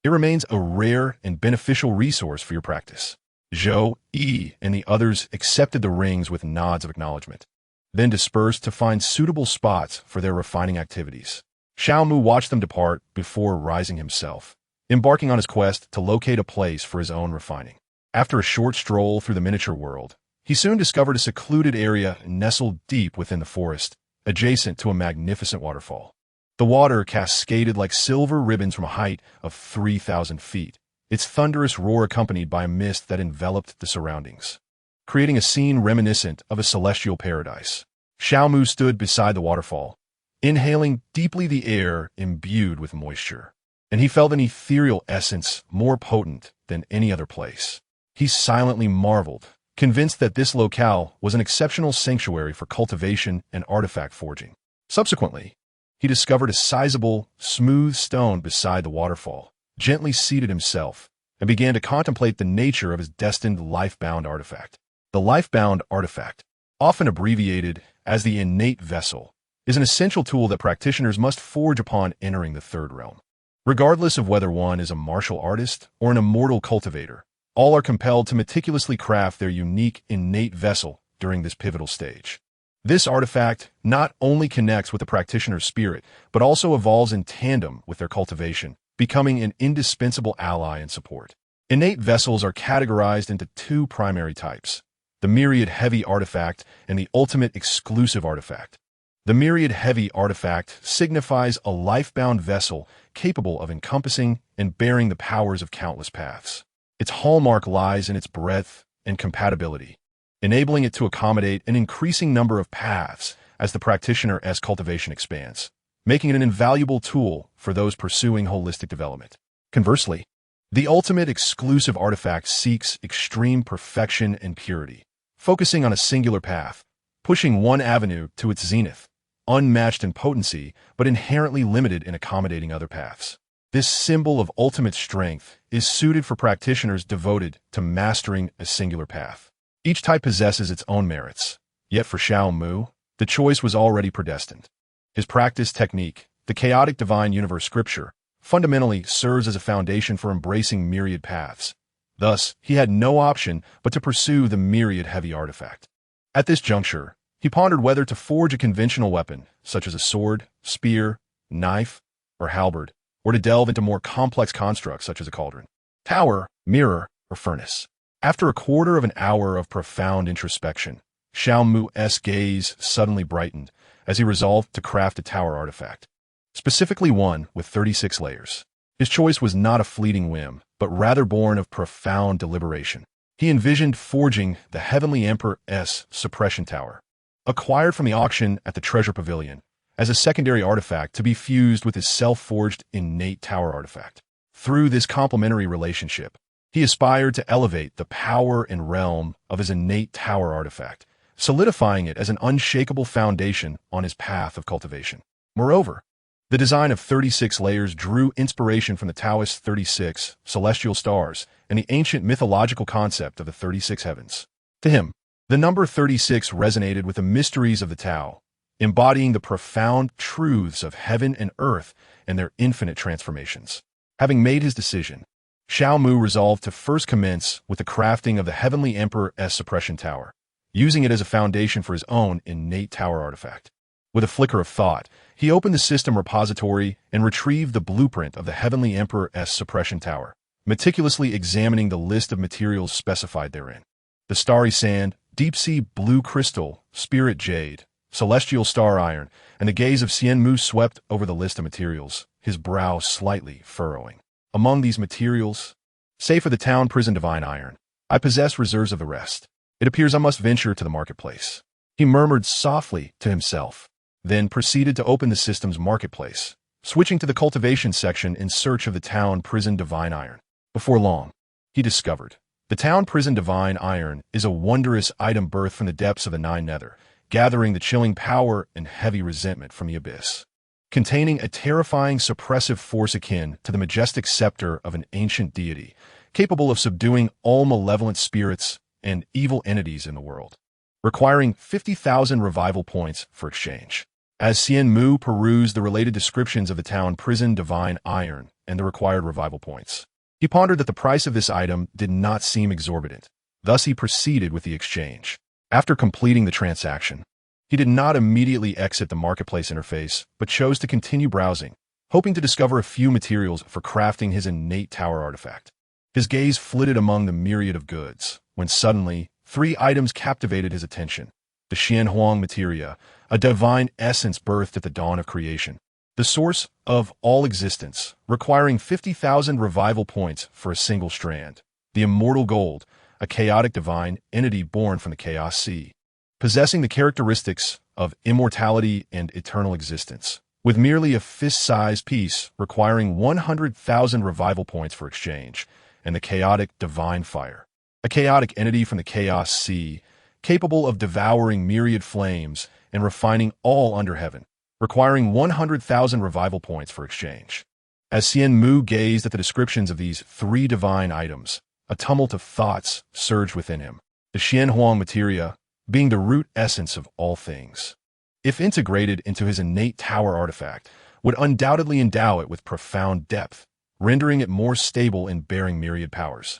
It remains a rare and beneficial resource for your practice. Zhou Yi and the others accepted the rings with nods of acknowledgement, then dispersed to find suitable spots for their refining activities. Xiao Mu watched them depart before rising himself, embarking on his quest to locate a place for his own refining. After a short stroll through the miniature world, he soon discovered a secluded area nestled deep within the forest, adjacent to a magnificent waterfall. The water cascaded like silver ribbons from a height of 3,000 feet, its thunderous roar accompanied by a mist that enveloped the surroundings, creating a scene reminiscent of a celestial paradise. Xiao Mu stood beside the waterfall, inhaling deeply the air imbued with moisture, and he felt an ethereal essence more potent than any other place. He silently marveled, convinced that this locale was an exceptional sanctuary for cultivation and artifact forging. Subsequently, he discovered a sizable, smooth stone beside the waterfall, gently seated himself, and began to contemplate the nature of his destined life-bound artifact. The life-bound artifact, often abbreviated as the innate vessel, is an essential tool that practitioners must forge upon entering the third realm. Regardless of whether one is a martial artist or an immortal cultivator, all are compelled to meticulously craft their unique innate vessel during this pivotal stage. This artifact not only connects with the practitioner's spirit, but also evolves in tandem with their cultivation, becoming an indispensable ally and support. Innate vessels are categorized into 2 primary types: the myriad heavy artifact and the ultimate exclusive artifact. The myriad heavy artifact signifies a life-bound vessel capable of encompassing and bearing the powers of countless paths. Its hallmark lies in its breadth and compatibility, enabling it to accommodate an increasing number of paths as the practitioner's cultivation expands, making it an invaluable tool for those pursuing holistic development. Conversely, the ultimate exclusive artifact seeks extreme perfection and purity, focusing on a singular path, pushing one avenue to its zenith, unmatched in potency but inherently limited in accommodating other paths. This symbol of ultimate strength is suited for practitioners devoted to mastering a singular path. Each type possesses its own merits, yet for Xiao Mu, the choice was already predestined. His practice technique, the chaotic divine universe scripture, fundamentally serves as a foundation for embracing myriad paths. Thus, he had no option but to pursue the myriad heavy artifact. At this juncture, he pondered whether to forge a conventional weapon, such as a sword, spear, knife, or halberd, or to delve into more complex constructs such as a cauldron, tower, mirror, or furnace. After a quarter of an hour of profound introspection, Xiao Mu's gaze suddenly brightened as he resolved to craft a tower artifact, specifically one with 36 layers. His choice was not a fleeting whim, but rather born of profound deliberation. He envisioned forging the Heavenly Emperor's suppression tower, acquired from the auction at the Treasure Pavilion, as a secondary artifact to be fused with his self-forged innate tower artifact. Through this complementary relationship, he aspired to elevate the power and realm of his innate tower artifact, solidifying it as an unshakable foundation on his path of cultivation. Moreover, the design of 36 layers drew inspiration from the Taoist 36 celestial stars and the ancient mythological concept of the 36 heavens. To him, the number 36 resonated with the mysteries of the Tao, embodying the profound truths of heaven and earth and their infinite transformations. Having made his decision, Xiao Mu resolved to first commence with the crafting of the Heavenly Emperor's suppression tower, using it as a foundation for his own innate tower artifact. With a flicker of thought, he opened the system repository and retrieved the blueprint of the Heavenly Emperor's suppression tower, meticulously examining the list of materials specified therein. The starry sand, deep-sea blue crystal, spirit jade, celestial star iron, and the gaze of Xian Mu swept over the list of materials, his brow slightly furrowing. Among these materials, save for the town prison divine iron, I possess reserves of the rest. It appears I must venture to the marketplace. He murmured softly to himself, then proceeded to open the system's marketplace, switching to the cultivation section in search of the town prison divine iron. Before long, he discovered the town prison divine iron is a wondrous item birthed from the depths of the Nine Nether, gathering the chilling power and heavy resentment from the abyss. Containing a terrifying suppressive force akin to the majestic scepter of an ancient deity, capable of subduing all malevolent spirits and evil entities in the world, requiring 50,000 revival points for exchange. As Xian Mu perused the related descriptions of the town prison divine iron and the required revival points, he pondered that the price of this item did not seem exorbitant. Thus he proceeded with the exchange. After completing the transaction, he did not immediately exit the marketplace interface, but chose to continue browsing, hoping to discover a few materials for crafting his innate tower artifact. His gaze flitted among the myriad of goods, when suddenly, 3 items captivated his attention. The Xianhuang materia, a divine essence birthed at the dawn of creation, the source of all existence, requiring 50,000 revival points for a single strand. The immortal gold, a chaotic divine entity born from the chaos sea, possessing the characteristics of immortality and eternal existence, with merely a fist-sized piece requiring 100,000 revival points for exchange, and the chaotic divine fire, a chaotic entity from the chaos sea, capable of devouring myriad flames and refining all under heaven, requiring 100,000 revival points for exchange. As Xian Mu gazed at the descriptions of these 3 divine items, a tumult of thoughts surged within him. The Xianhuang materia, being the root essence of all things, if integrated into his innate tower artifact, would undoubtedly endow it with profound depth, rendering it more stable in bearing myriad powers,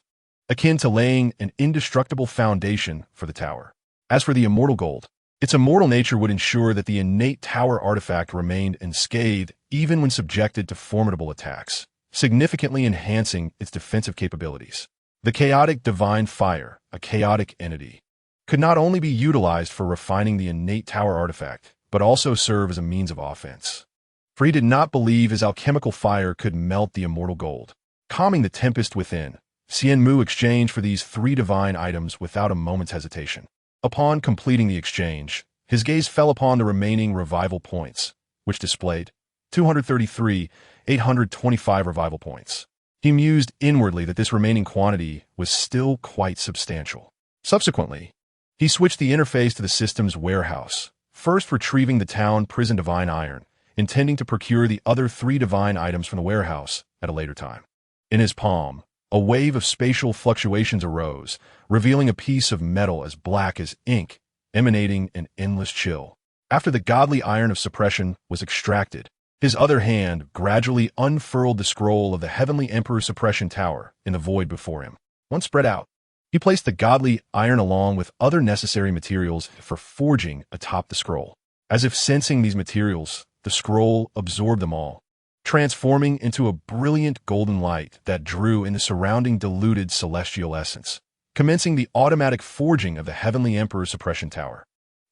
akin to laying an indestructible foundation for the tower. As for the immortal gold, its immortal nature would ensure that the innate tower artifact remained unscathed even when subjected to formidable attacks, significantly enhancing its defensive capabilities. The chaotic divine fire, a chaotic entity, could not only be utilized for refining the innate tower artifact, but also serve as a means of offense. For he did not believe his alchemical fire could melt the immortal gold, calming the tempest within. Xian Mu exchanged for these 3 divine items without a moment's hesitation. Upon completing the exchange, his gaze fell upon the remaining revival points, which displayed 233,825 revival points. He mused inwardly that this remaining quantity was still quite substantial. Subsequently, he switched the interface to the system's warehouse, first retrieving the town prison divine iron, intending to procure the other 3 divine items from the warehouse at a later time. In his palm, a wave of spatial fluctuations arose, revealing a piece of metal as black as ink, emanating an endless chill. After the godly iron of suppression was extracted, his other hand gradually unfurled the scroll of the Heavenly Emperor Suppression Tower in the void before him. Once spread out, he placed the godly iron along with other necessary materials for forging atop the scroll. As if sensing these materials, the scroll absorbed them all, transforming into a brilliant golden light that drew in the surrounding diluted celestial essence, commencing the automatic forging of the Heavenly Emperor Suppression Tower.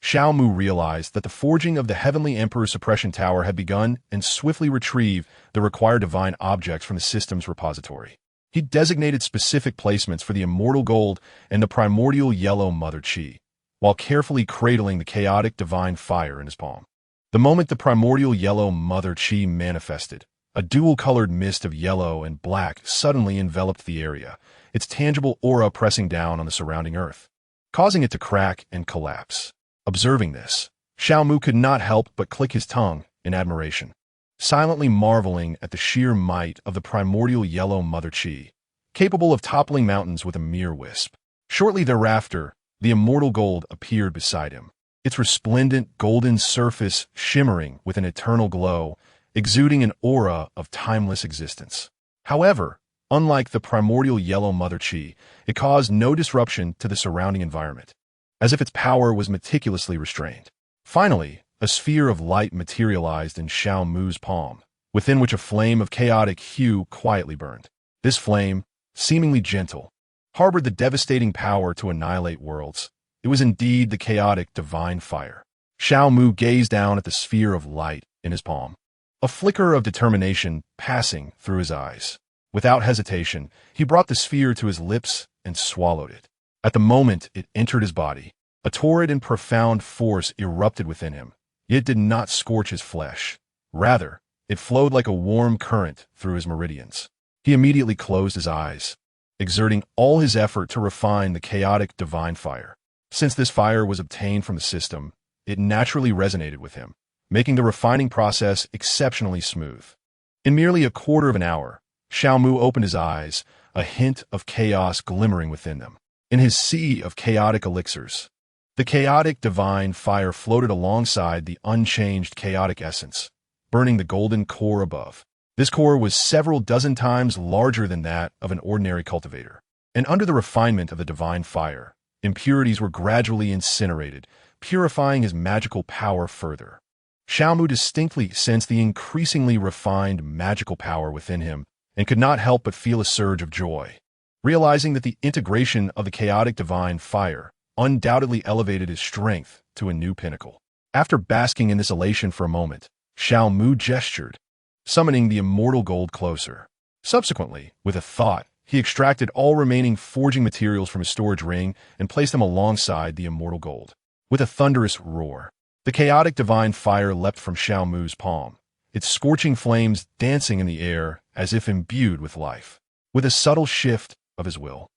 Xiao Mu realized that the forging of the Heavenly Emperor Suppression Tower had begun and swiftly retrieved the required divine objects from the system's repository. He designated specific placements for the immortal gold and the primordial yellow mother chi, while carefully cradling the chaotic divine fire in his palm. The moment the primordial yellow mother chi manifested, a dual-colored mist of yellow and black suddenly enveloped the area, its tangible aura pressing down on the surrounding earth, causing it to crack and collapse. Observing this, Xiao Mu could not help but click his tongue in admiration, silently marveling at the sheer might of the primordial yellow mother chi, capable of toppling mountains with a mere wisp. Shortly thereafter, the immortal gold appeared beside him, its resplendent golden surface shimmering with an eternal glow, exuding an aura of timeless existence. However, unlike the primordial yellow mother chi, it caused no disruption to the surrounding environment, as if its power was meticulously restrained. Finally, a sphere of light materialized in Xiao Mu's palm, within which a flame of chaotic hue quietly burned. This flame, seemingly gentle, harbored the devastating power to annihilate worlds. It was indeed the chaotic divine fire. Xiao Mu gazed down at the sphere of light in his palm, a flicker of determination passing through his eyes. Without hesitation, he brought the sphere to his lips and swallowed it. At the moment it entered his body, a torrid and profound force erupted within him. Yet it did not scorch his flesh. Rather, it flowed like a warm current through his meridians. He immediately closed his eyes, exerting all his effort to refine the chaotic divine fire. Since this fire was obtained from the system, it naturally resonated with him, making the refining process exceptionally smooth. In merely a quarter of an hour, Xiao Mu opened his eyes, a hint of chaos glimmering within them. In his sea of chaotic elixirs, the chaotic divine fire floated alongside the unchanged chaotic essence, burning the golden core above. This core was several dozen times larger than that of an ordinary cultivator. And under the refinement of the divine fire, impurities were gradually incinerated, purifying his magical power further. Xiao Mu distinctly sensed the increasingly refined magical power within him and could not help but feel a surge of joy, realizing that the integration of the chaotic divine fire undoubtedly elevated his strength to a new pinnacle. After basking in this elation for a moment, Xiao Mu gestured, summoning the immortal gold closer. Subsequently, with a thought, he extracted all remaining forging materials from his storage ring and placed them alongside the immortal gold. With a thunderous roar, the chaotic divine fire leapt from Xiao Mu's palm, its scorching flames dancing in the air as if imbued with life. With a subtle shift of his will,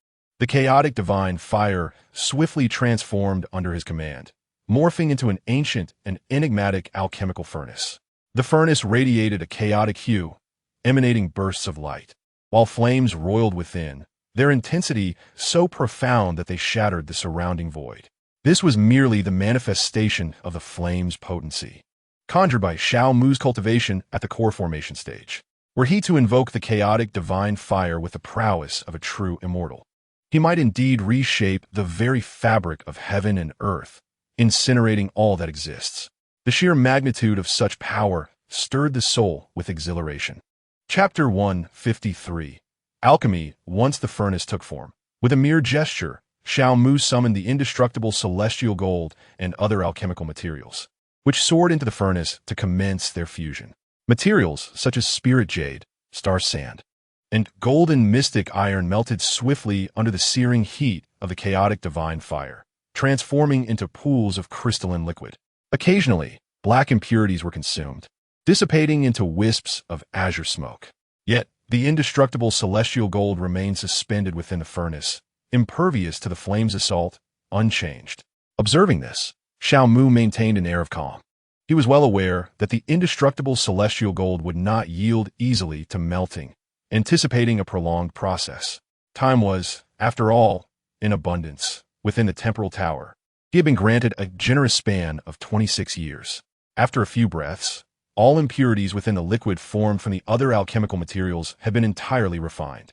the chaotic divine fire swiftly transformed under his command, morphing into an ancient and enigmatic alchemical furnace. The furnace radiated a chaotic hue, emanating bursts of light, while flames roiled within, their intensity so profound that they shattered the surrounding void. This was merely the manifestation of the flame's potency, conjured by Xiao Mu's cultivation at the core formation stage. Were he to invoke the chaotic divine fire with the prowess of a true immortal, he might indeed reshape the very fabric of heaven and earth, incinerating all that exists. The sheer magnitude of such power stirred the soul with exhilaration. Chapter 153. Alchemy. Once the furnace took form, with a mere gesture, Xiao Mu summoned the indestructible celestial gold and other alchemical materials, which soared into the furnace to commence their fusion. Materials such as spirit jade, star sand, and golden mystic iron melted swiftly under the searing heat of the chaotic divine fire, transforming into pools of crystalline liquid. Occasionally, black impurities were consumed, dissipating into wisps of azure smoke. Yet, the indestructible celestial gold remained suspended within the furnace, impervious to the flame's assault, unchanged. Observing this, Xiao Mu maintained an air of calm. He was well aware that the indestructible celestial gold would not yield easily to melting, anticipating a prolonged process. Time was, after all, in abundance within the temporal tower. He had been granted a generous span of 26 years. After a few breaths, all impurities within the liquid formed from the other alchemical materials had been entirely refined.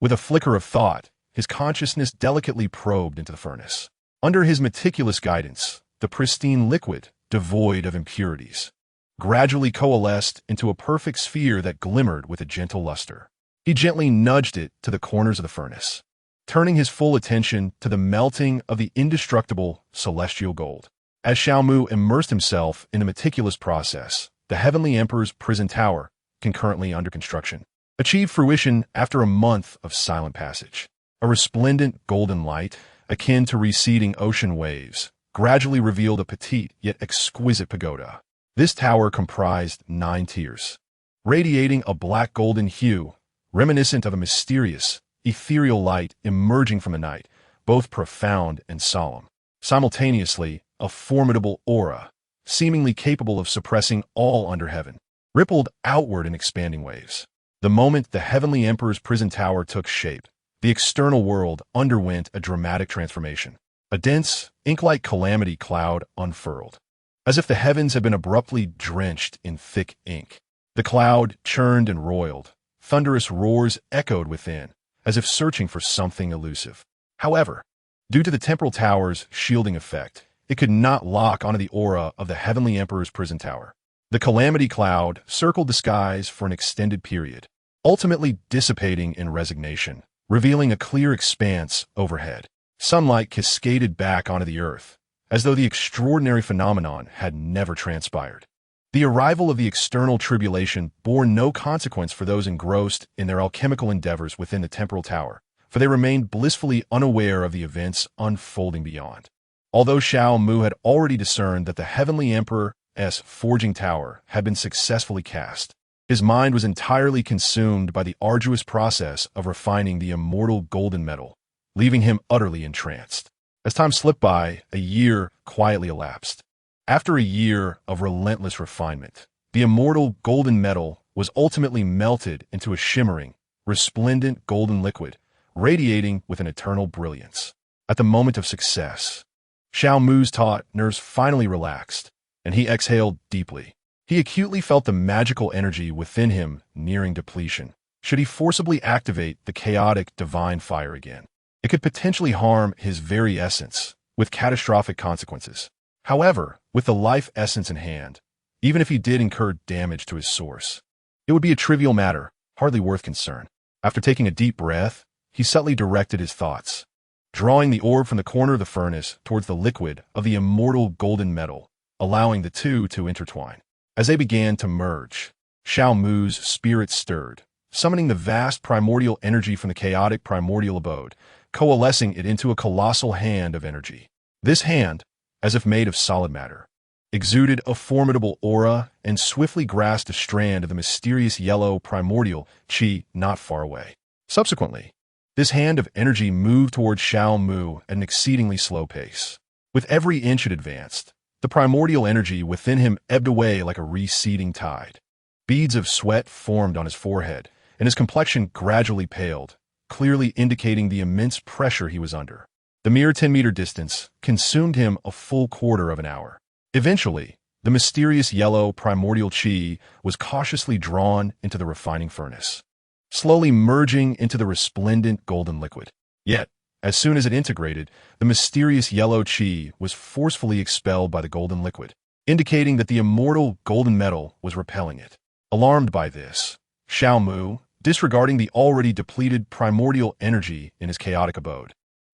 With a flicker of thought, his consciousness delicately probed into the furnace. Under his meticulous guidance, the pristine liquid, devoid of impurities, gradually coalesced into a perfect sphere that glimmered with a gentle luster. He gently nudged it to the corners of the furnace, turning his full attention to the melting of the indestructible celestial gold. As Xiao Mu immersed himself in the meticulous process, the Heavenly Emperor's prison tower, concurrently under construction, achieved fruition after a month of silent passage. A resplendent golden light, akin to receding ocean waves, gradually revealed a petite yet exquisite pagoda. This tower comprised 9 tiers, radiating a black golden hue, reminiscent of a mysterious, ethereal light emerging from the night, both profound and solemn. Simultaneously, a formidable aura, seemingly capable of suppressing all under heaven, rippled outward in expanding waves. The moment the Heavenly Emperor's prison tower took shape, the external world underwent a dramatic transformation. A dense, ink-like calamity cloud unfurled, as if the heavens had been abruptly drenched in thick ink. The cloud churned and roiled. Thunderous roars echoed within, as if searching for something elusive. However, due to the temporal tower's shielding effect, it could not lock onto the aura of the Heavenly Emperor's prison tower. The calamity cloud circled the skies for an extended period, ultimately dissipating in resignation, revealing a clear expanse overhead. Sunlight cascaded back onto the earth, as though the extraordinary phenomenon had never transpired. The arrival of the external tribulation bore no consequence for those engrossed in their alchemical endeavors within the temporal tower, for they remained blissfully unaware of the events unfolding beyond. Although Xiao Mu had already discerned that the Heavenly Emperor's forging tower had been successfully cast, his mind was entirely consumed by the arduous process of refining the immortal golden metal, leaving him utterly entranced. As time slipped by, a year quietly elapsed. After a year of relentless refinement, the immortal golden metal was ultimately melted into a shimmering, resplendent golden liquid, radiating with an eternal brilliance. At the moment of success, Xiao Mu's taut nerves finally relaxed, and he exhaled deeply. He acutely felt the magical energy within him nearing depletion. Should he forcibly activate the chaotic divine fire again, it could potentially harm his very essence, with catastrophic consequences. However, with the life essence in hand, even if he did incur damage to his source, it would be a trivial matter, hardly worth concern. After taking a deep breath, he subtly directed his thoughts, drawing the orb from the corner of the furnace towards the liquid of the immortal golden metal, allowing the two to intertwine. As they began to merge, Xiao Mu's spirit stirred, summoning the vast primordial energy from the chaotic primordial abode, coalescing it into a colossal hand of energy. This hand, as if made of solid matter, exuded a formidable aura and swiftly grasped a strand of the mysterious yellow primordial qi not far away. Subsequently, this hand of energy moved towards Xiao Mu at an exceedingly slow pace. With every inch it advanced, the primordial energy within him ebbed away like a receding tide. Beads of sweat formed on his forehead, and his complexion gradually paled, clearly indicating the immense pressure he was under. The mere 10-meter distance consumed him a full quarter of an hour. Eventually, the mysterious yellow primordial qi was cautiously drawn into the refining furnace, slowly merging into the resplendent golden liquid. Yet, as soon as it integrated, the mysterious yellow qi was forcefully expelled by the golden liquid, indicating that the immortal golden metal was repelling it. Alarmed by this, Xiao Mu, disregarding the already depleted primordial energy in his chaotic abode,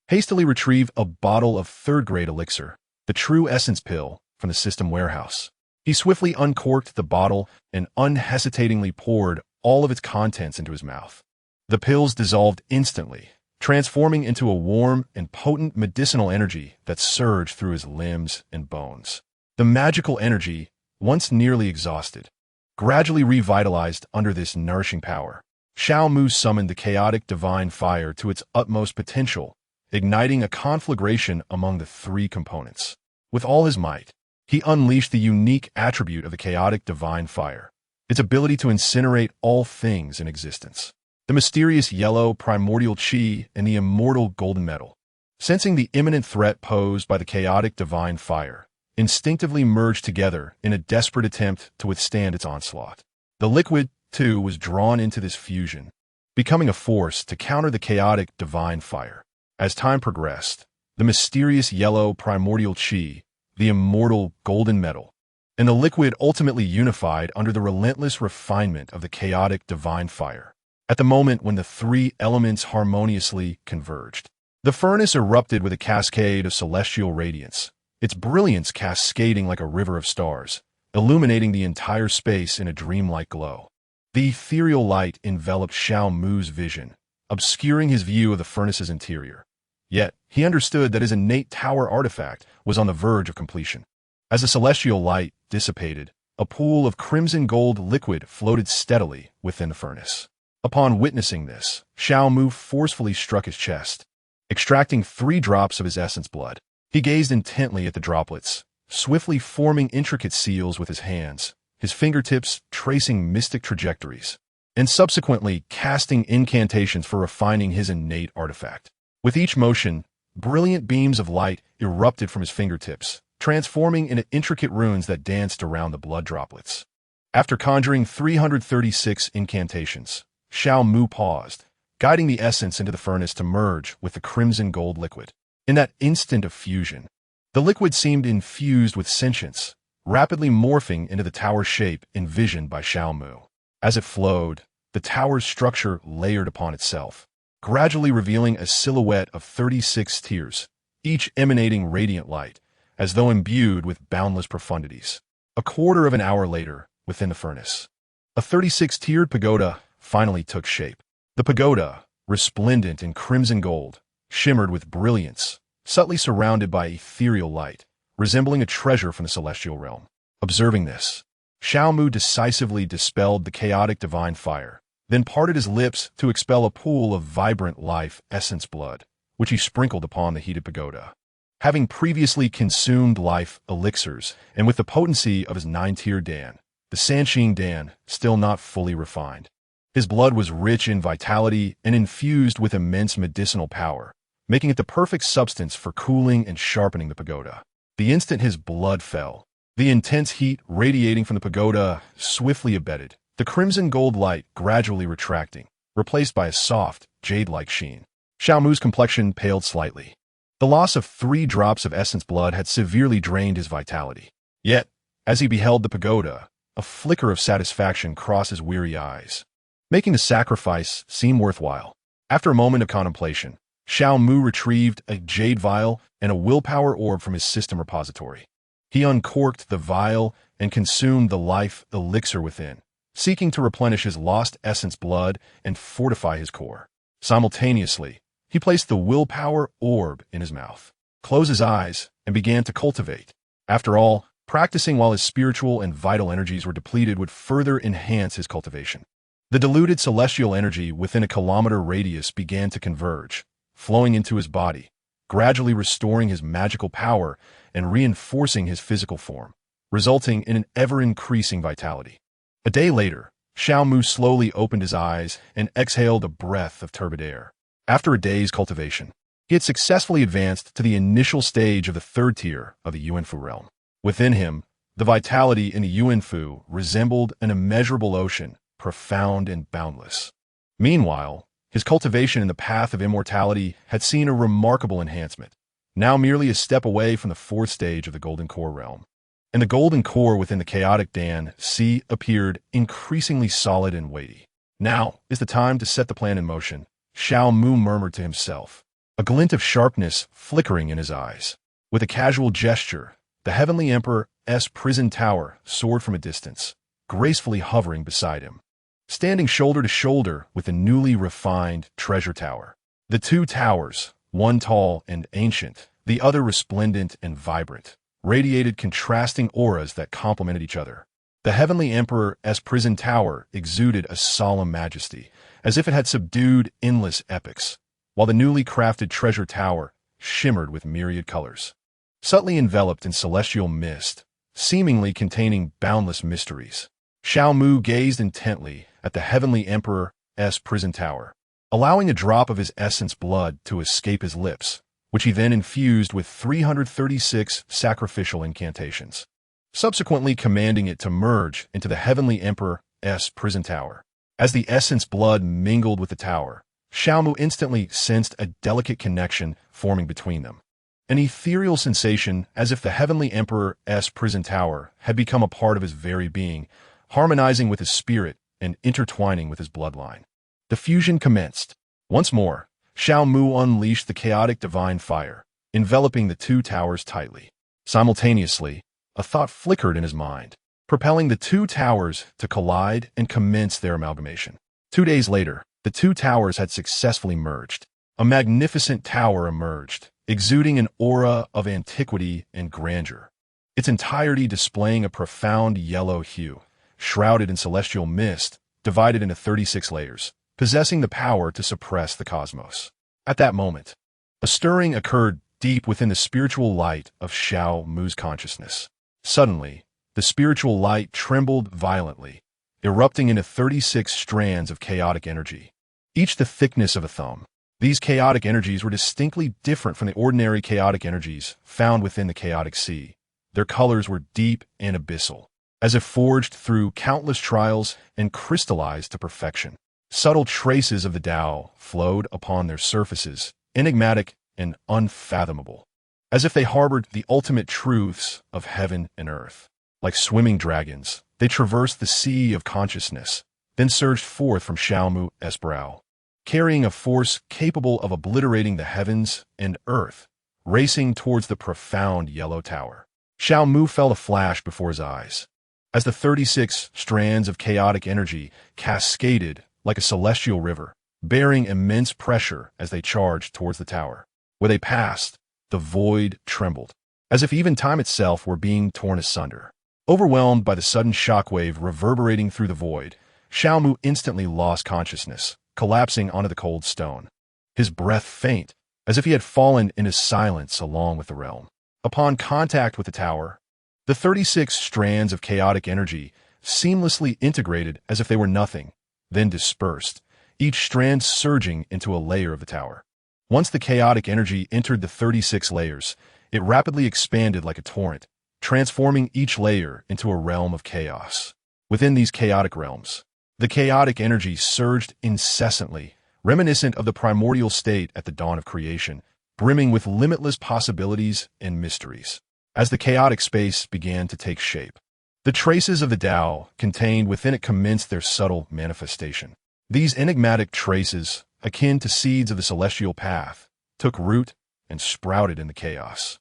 hastily retrieved a bottle of third-grade elixir, the true essence pill, from the system warehouse. He swiftly uncorked the bottle and unhesitatingly poured all of its contents into his mouth. The pills dissolved instantly, transforming into a warm and potent medicinal energy that surged through his limbs and bones. The magical energy, once nearly exhausted, gradually revitalized under this nourishing power. Xiao Mu summoned the chaotic divine fire to its utmost potential, igniting a conflagration among the three components. With all his might, he unleashed the unique attribute of the chaotic divine fire, its ability to incinerate all things in existence. The mysterious yellow primordial chi and the immortal golden metal, sensing the imminent threat posed by the chaotic divine fire, instinctively merged together in a desperate attempt to withstand its onslaught. The liquid, too, was drawn into this fusion, becoming a force to counter the chaotic divine fire. As time progressed, the mysterious yellow primordial chi, the immortal golden metal, and the liquid ultimately unified under the relentless refinement of the chaotic divine fire. At the moment when the three elements harmoniously converged, the furnace erupted with a cascade of celestial radiance, its brilliance cascading like a river of stars, illuminating the entire space in a dreamlike glow. The ethereal light enveloped Xiao Mu's vision, obscuring his view of the furnace's interior. Yet, he understood that his innate tower artifact was on the verge of completion. As the celestial light dissipated, a pool of crimson gold liquid floated steadily within the furnace. Upon witnessing this, Xiao Mu forcefully struck his chest, extracting 3 drops of his essence blood. He gazed intently at the droplets, swiftly forming intricate seals with his hands, his fingertips tracing mystic trajectories, and subsequently casting incantations for refining his innate artifact. With each motion, brilliant beams of light erupted from his fingertips, transforming into intricate runes that danced around the blood droplets. After conjuring 336 incantations, Xiao Mu paused, guiding the essence into the furnace to merge with the crimson gold liquid. In that instant of fusion, the liquid seemed infused with sentience, rapidly morphing into the tower shape envisioned by Xiao Mu. As it flowed, the tower's structure layered upon itself, gradually revealing a silhouette of 36 tiers, each emanating radiant light, as though imbued with boundless profundities. A quarter of an hour later, within the furnace, a 36-tiered pagoda finally took shape. The pagoda, resplendent in crimson gold, shimmered with brilliance, subtly surrounded by ethereal light, resembling a treasure from the celestial realm. Observing this, Xiao Mu decisively dispelled the chaotic divine fire, then parted his lips to expel a pool of vibrant life essence blood, which he sprinkled upon the heated pagoda. Having previously consumed life elixirs, and with the potency of his 9-tiered Dan, the Sanqing Dan, still not fully refined, his blood was rich in vitality and infused with immense medicinal power, making it the perfect substance for cooling and sharpening the pagoda. The instant his blood fell, the intense heat radiating from the pagoda swiftly abated, the crimson gold light gradually retracting, replaced by a soft, jade-like sheen. Xiao Mu's complexion paled slightly. The loss of 3 drops of essence blood had severely drained his vitality. Yet, as he beheld the pagoda, a flicker of satisfaction crossed his weary eyes, making the sacrifice seem worthwhile. After a moment of contemplation, Xiao Mu retrieved a jade vial and a willpower orb from his system repository. He uncorked the vial and consumed the life elixir within, seeking to replenish his lost essence blood and fortify his core. Simultaneously, he placed the willpower orb in his mouth, closed his eyes, and began to cultivate. After all, practicing while his spiritual and vital energies were depleted would further enhance his cultivation. The diluted celestial energy within a kilometer radius began to converge, flowing into his body, gradually restoring his magical power and reinforcing his physical form, resulting in an ever-increasing vitality. A day later, Xiao Mu slowly opened his eyes and exhaled a breath of turbid air. After a day's cultivation, he had successfully advanced to the initial stage of the 3rd tier of the Yuanfu realm. Within him, the vitality in the Yuanfu resembled an immeasurable ocean, profound and boundless. Meanwhile, his cultivation in the path of immortality had seen a remarkable enhancement, now merely a step away from the 4th stage of the Golden Core realm. And the golden core within the chaotic Dan C appeared increasingly solid and weighty. Now is the time to set the plan in motion, Xiao Mu murmured to himself, a glint of sharpness flickering in his eyes. With a casual gesture, the Heavenly Emperor's prison tower soared from a distance, gracefully hovering beside him, standing shoulder to shoulder with the newly refined treasure tower. The 2 towers, one tall and ancient, the other resplendent and vibrant, radiated contrasting auras that complemented each other. The heavenly emperor's prison tower exuded a solemn majesty, as if it had subdued endless epochs, while the newly crafted treasure tower shimmered with myriad colors. Subtly enveloped in celestial mist, seemingly containing boundless mysteries, Xiao Mu gazed intently at the heavenly emperor's prison tower, allowing a drop of his essence blood to escape his lips, which he then infused with 336 sacrificial incantations, subsequently commanding it to merge into the heavenly emperor's prison tower. As the essence blood mingled with the tower, Xiao Mu instantly sensed a delicate connection forming between them. An ethereal sensation as if the heavenly emperor's prison tower had become a part of his very being, harmonizing with his spirit and intertwining with his bloodline. The fusion commenced. Once more, Xiao Mu unleashed the chaotic divine fire, enveloping the two towers tightly. Simultaneously, a thought flickered in his mind, propelling the two towers to collide and commence their amalgamation. 2 days later, the two towers had successfully merged. A magnificent tower emerged, exuding an aura of antiquity and grandeur, its entirety displaying a profound yellow hue, shrouded in celestial mist, divided into 36 layers, possessing the power to suppress the cosmos. At that moment, a stirring occurred deep within the spiritual light of Xiao Mu's consciousness. Suddenly, the spiritual light trembled violently, erupting into 36 strands of chaotic energy, each the thickness of a thumb. These chaotic energies were distinctly different from the ordinary chaotic energies found within the chaotic sea. Their colors were deep and abyssal, as if forged through countless trials and crystallized to perfection. Subtle traces of the Tao flowed upon their surfaces, enigmatic and unfathomable, as if they harbored the ultimate truths of heaven and earth. Like swimming dragons, they traversed the sea of consciousness, then surged forth from Xiao Mu's brow, carrying a force capable of obliterating the heavens and earth, racing towards the profound yellow tower. Xiao Mu felt a flash before his eyes, as the 36 strands of chaotic energy cascaded like a celestial river, bearing immense pressure as they charged towards the tower. Where they passed, the void trembled, as if even time itself were being torn asunder. Overwhelmed by the sudden shockwave reverberating through the void, Xiao Mu instantly lost consciousness, collapsing onto the cold stone, his breath faint, as if he had fallen into silence along with the realm. Upon contact with the tower, the 36 strands of chaotic energy seamlessly integrated as if they were nothing, then dispersed, each strand surging into a layer of the tower. Once the chaotic energy entered the 36 layers, it rapidly expanded like a torrent, transforming each layer into a realm of chaos. Within these chaotic realms, the chaotic energy surged incessantly, reminiscent of the primordial state at the dawn of creation, brimming with limitless possibilities and mysteries. As the chaotic space began to take shape, the traces of the Tao contained within it commenced their subtle manifestation. These enigmatic traces, akin to seeds of the celestial path, took root and sprouted in the chaos,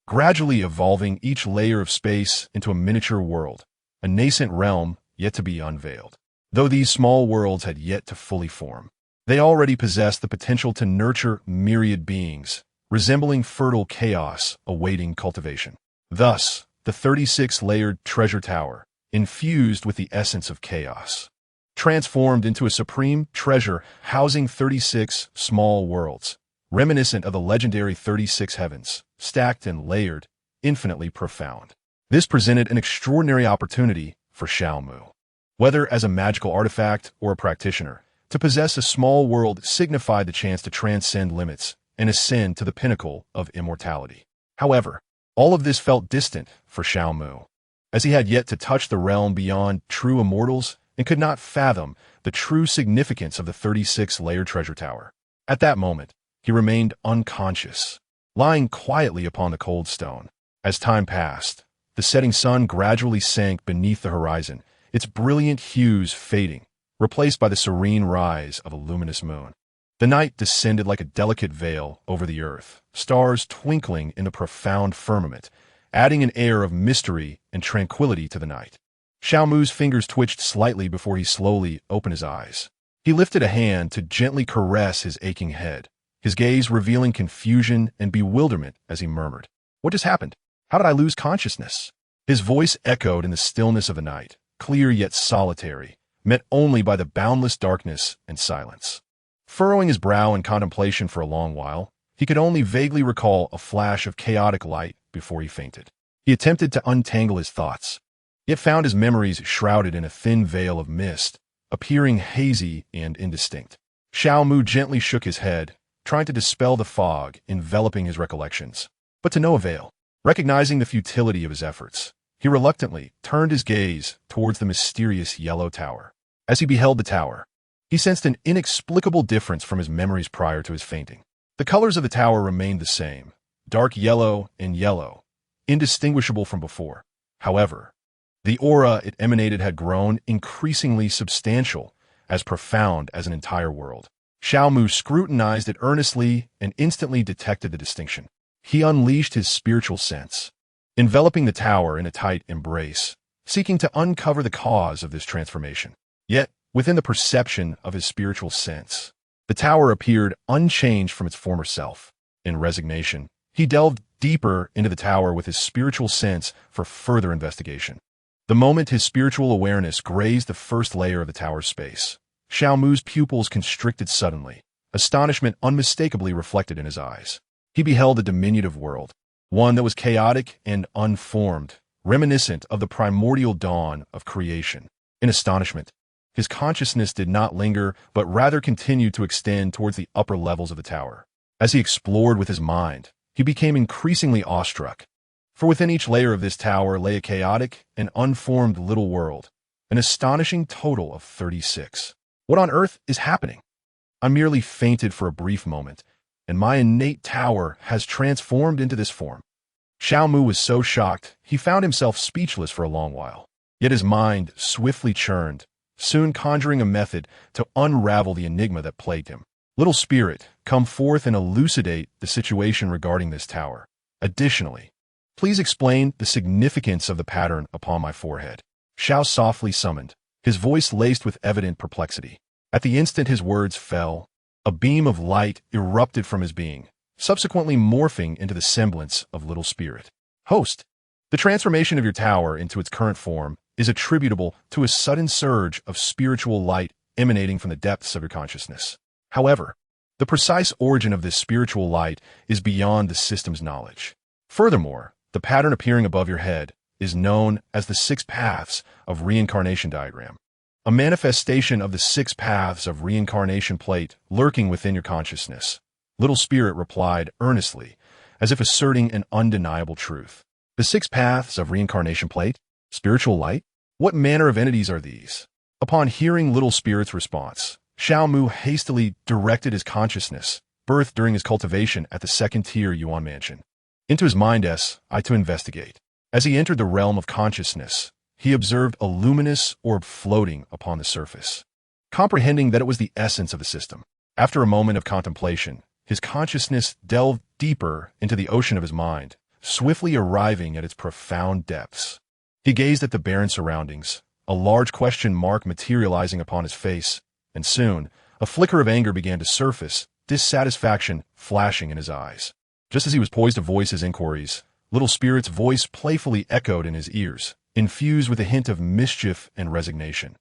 gradually evolving each layer of space into a miniature world, a nascent realm yet to be unveiled. Though these small worlds had yet to fully form, they already possessed the potential to nurture myriad beings, resembling fertile chaos awaiting cultivation. Thus, the 36-layered treasure tower, infused with the essence of chaos, transformed into a supreme treasure housing 36 small worlds, reminiscent of the legendary 36 heavens, stacked and layered, infinitely profound. This presented an extraordinary opportunity for Xiao Mu. Whether as a magical artifact or a practitioner, to possess a small world signified the chance to transcend limits and ascend to the pinnacle of immortality. However, all of this felt distant for Xiao Mu, as he had yet to touch the realm beyond true immortals and could not fathom the true significance of the 36-layered treasure tower. At that moment, he remained unconscious, lying quietly upon the cold stone. As time passed, the setting sun gradually sank beneath the horizon, its brilliant hues fading, replaced by the serene rise of a luminous moon. The night descended like a delicate veil over the earth, stars twinkling in the profound firmament, adding an air of mystery and tranquility to the night. Xiao Mu's fingers twitched slightly before he slowly opened his eyes. He lifted a hand to gently caress his aching head, his gaze revealing confusion and bewilderment as he murmured, "What just happened? How did I lose consciousness? His voice echoed in the stillness of the night, clear yet solitary, met only by the boundless darkness and silence. Furrowing his brow in contemplation for a long while, he could only vaguely recall a flash of chaotic light before he fainted. He attempted to untangle his thoughts, yet found his memories shrouded in a thin veil of mist, appearing hazy and indistinct. Xiao Mu gently shook his head, trying to dispel the fog enveloping his recollections, but to no avail. Recognizing the futility of his efforts, he reluctantly turned his gaze towards the mysterious yellow tower. As he beheld the tower, he sensed an inexplicable difference from his memories prior to his fainting. The colors of the tower remained the same, dark yellow and yellow, indistinguishable from before. However, the aura it emanated had grown increasingly substantial, as profound as an entire world. Xiao Mu scrutinized it earnestly and instantly detected the distinction. He unleashed his spiritual sense, enveloping the tower in a tight embrace, seeking to uncover the cause of this transformation. Yet, within the perception of his spiritual sense, the tower appeared unchanged from its former self. In resignation, he delved deeper into the tower with his spiritual sense for further investigation. The moment his spiritual awareness grazed the first layer of the tower's space, Xiao Mu's pupils constricted suddenly, astonishment unmistakably reflected in his eyes. He beheld a diminutive world, one that was chaotic and unformed, reminiscent of the primordial dawn of creation. In astonishment, his consciousness did not linger, but rather continued to extend towards the upper levels of the tower. As he explored with his mind, he became increasingly awestruck, for within each layer of this tower lay a chaotic and unformed little world, an astonishing total of 36. What on earth is happening? I merely fainted for a brief moment, and my innate tower has transformed into this form. Xiao Mu was so shocked, he found himself speechless for a long while. Yet his mind swiftly churned, soon conjuring a method to unravel the enigma that plagued him. Little spirit, come forth and elucidate the situation regarding this tower. Additionally, please explain the significance of the pattern upon my forehead. Xiao softly summoned, his voice laced with evident perplexity. At the instant his words fell, a beam of light erupted from his being, subsequently morphing into the semblance of Little Spirit. Host, the transformation of your tower into its current form is attributable to a sudden surge of spiritual light emanating from the depths of your consciousness. However, the precise origin of this spiritual light is beyond the system's knowledge. Furthermore, the pattern appearing above your head is known as the 6 paths of reincarnation diagram, a manifestation of the 6 paths of reincarnation plate lurking within your consciousness. Little Spirit replied earnestly, as if asserting an undeniable truth. The 6 paths of reincarnation plate? Spiritual light? What manner of entities are these? Upon hearing Little Spirit's response, Xiao Mu hastily directed his consciousness, birthed during his cultivation at the 2nd-tier Yuan mansion, into his mind-eye to investigate. As he entered the realm of consciousness, he observed a luminous orb floating upon the surface. Comprehending that it was the essence of the system, after a moment of contemplation, his consciousness delved deeper into the ocean of his mind, swiftly arriving at its profound depths. He gazed at the barren surroundings, a large question mark materializing upon his face, and soon, a flicker of anger began to surface, dissatisfaction flashing in his eyes. Just as he was poised to voice his inquiries, Little Spirit's voice playfully echoed in his ears, infused with a hint of mischief and resignation.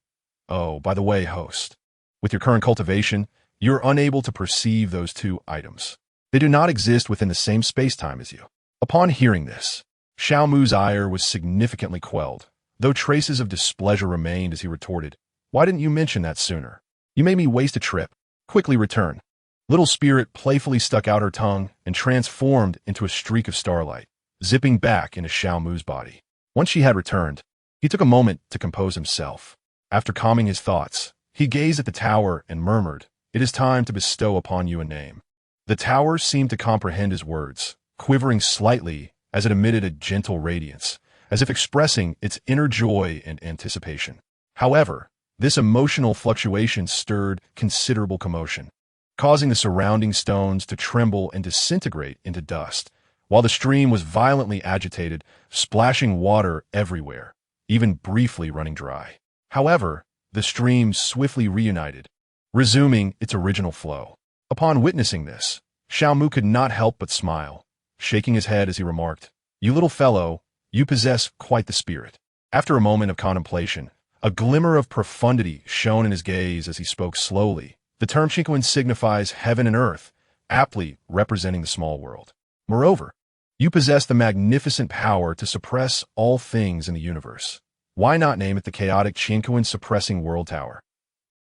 Oh, by the way, host, with your current cultivation, you're unable to perceive those 2 items. They do not exist within the same space-time as you. Upon hearing this, Xiao Mu's ire was significantly quelled, though traces of displeasure remained as he retorted, "Why didn't you mention that sooner? You made me waste a trip. Quickly return." Little Spirit playfully stuck out her tongue and transformed into a streak of starlight, zipping back into Xiao Mu's body. Once she had returned, he took a moment to compose himself. After calming his thoughts, he gazed at the tower and murmured, "It is time to bestow upon you a name." The tower seemed to comprehend his words, quivering slightly as it emitted a gentle radiance, as if expressing its inner joy and anticipation. However, this emotional fluctuation stirred considerable commotion, causing the surrounding stones to tremble and disintegrate into dust, while the stream was violently agitated, splashing water everywhere, even briefly running dry. However, the stream swiftly reunited, resuming its original flow. Upon witnessing this, Xiao Mu could not help but smile, shaking his head as he remarked, "You little fellow, you possess quite the spirit." After a moment of contemplation, a glimmer of profundity shone in his gaze as he spoke slowly. The term Chinquin signifies heaven and earth, aptly representing the small world. Moreover, you possess the magnificent power to suppress all things in the universe. Why not name it the chaotic Chinquin suppressing world tower?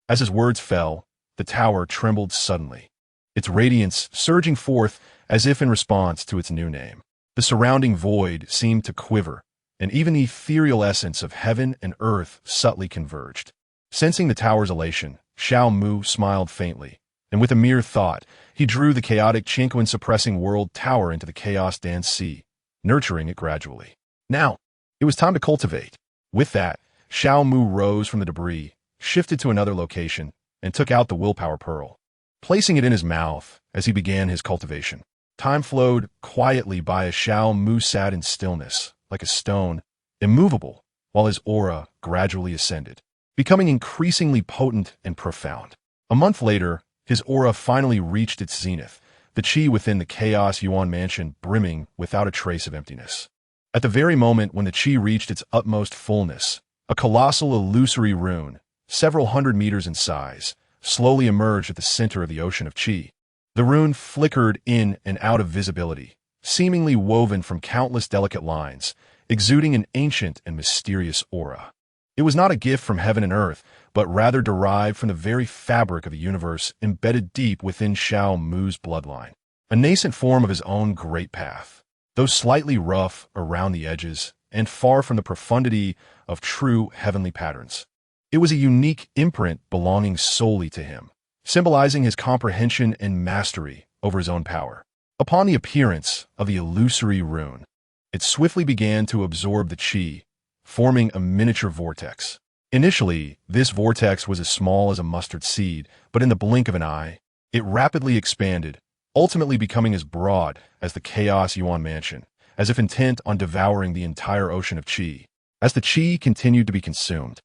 As his words fell, the tower trembled suddenly, its radiance surging forth as if in response to its new name. The surrounding void seemed to quiver, and even the ethereal essence of heaven and earth subtly converged. Sensing the tower's elation, Xiao Mu smiled faintly, and with a mere thought, he drew the chaotic Chinquin suppressing world tower into the chaos-dense sea, nurturing it gradually. Now, it was time to cultivate. With that, Xiao Mu rose from the debris, shifted to another location, and took out the willpower pearl, placing it in his mouth as he began his cultivation. Time flowed quietly by as Xiao Mu sat in stillness, like a stone, immovable, while his aura gradually ascended, becoming increasingly potent and profound. A month later, his aura finally reached its zenith, the qi within the Chaos Yuan mansion brimming without a trace of emptiness. At the very moment when the qi reached its utmost fullness, a colossal illusory rune, several hundred meters in size, slowly emerged at the center of the ocean of qi. The rune flickered in and out of visibility, seemingly woven from countless delicate lines, exuding an ancient and mysterious aura. It was not a gift from heaven and earth, but rather derived from the very fabric of the universe embedded deep within Xiao Mu's bloodline, a nascent form of his own great path, though slightly rough around the edges and far from the profundity of true heavenly patterns. It was a unique imprint belonging solely to him, symbolizing his comprehension and mastery over his own power. Upon the appearance of the illusory rune, it swiftly began to absorb the qi, forming a miniature vortex. Initially, this vortex was as small as a mustard seed, but in the blink of an eye, it rapidly expanded, ultimately becoming as broad as the Chaos Yuan mansion, as if intent on devouring the entire ocean of qi. As the qi continued to be consumed,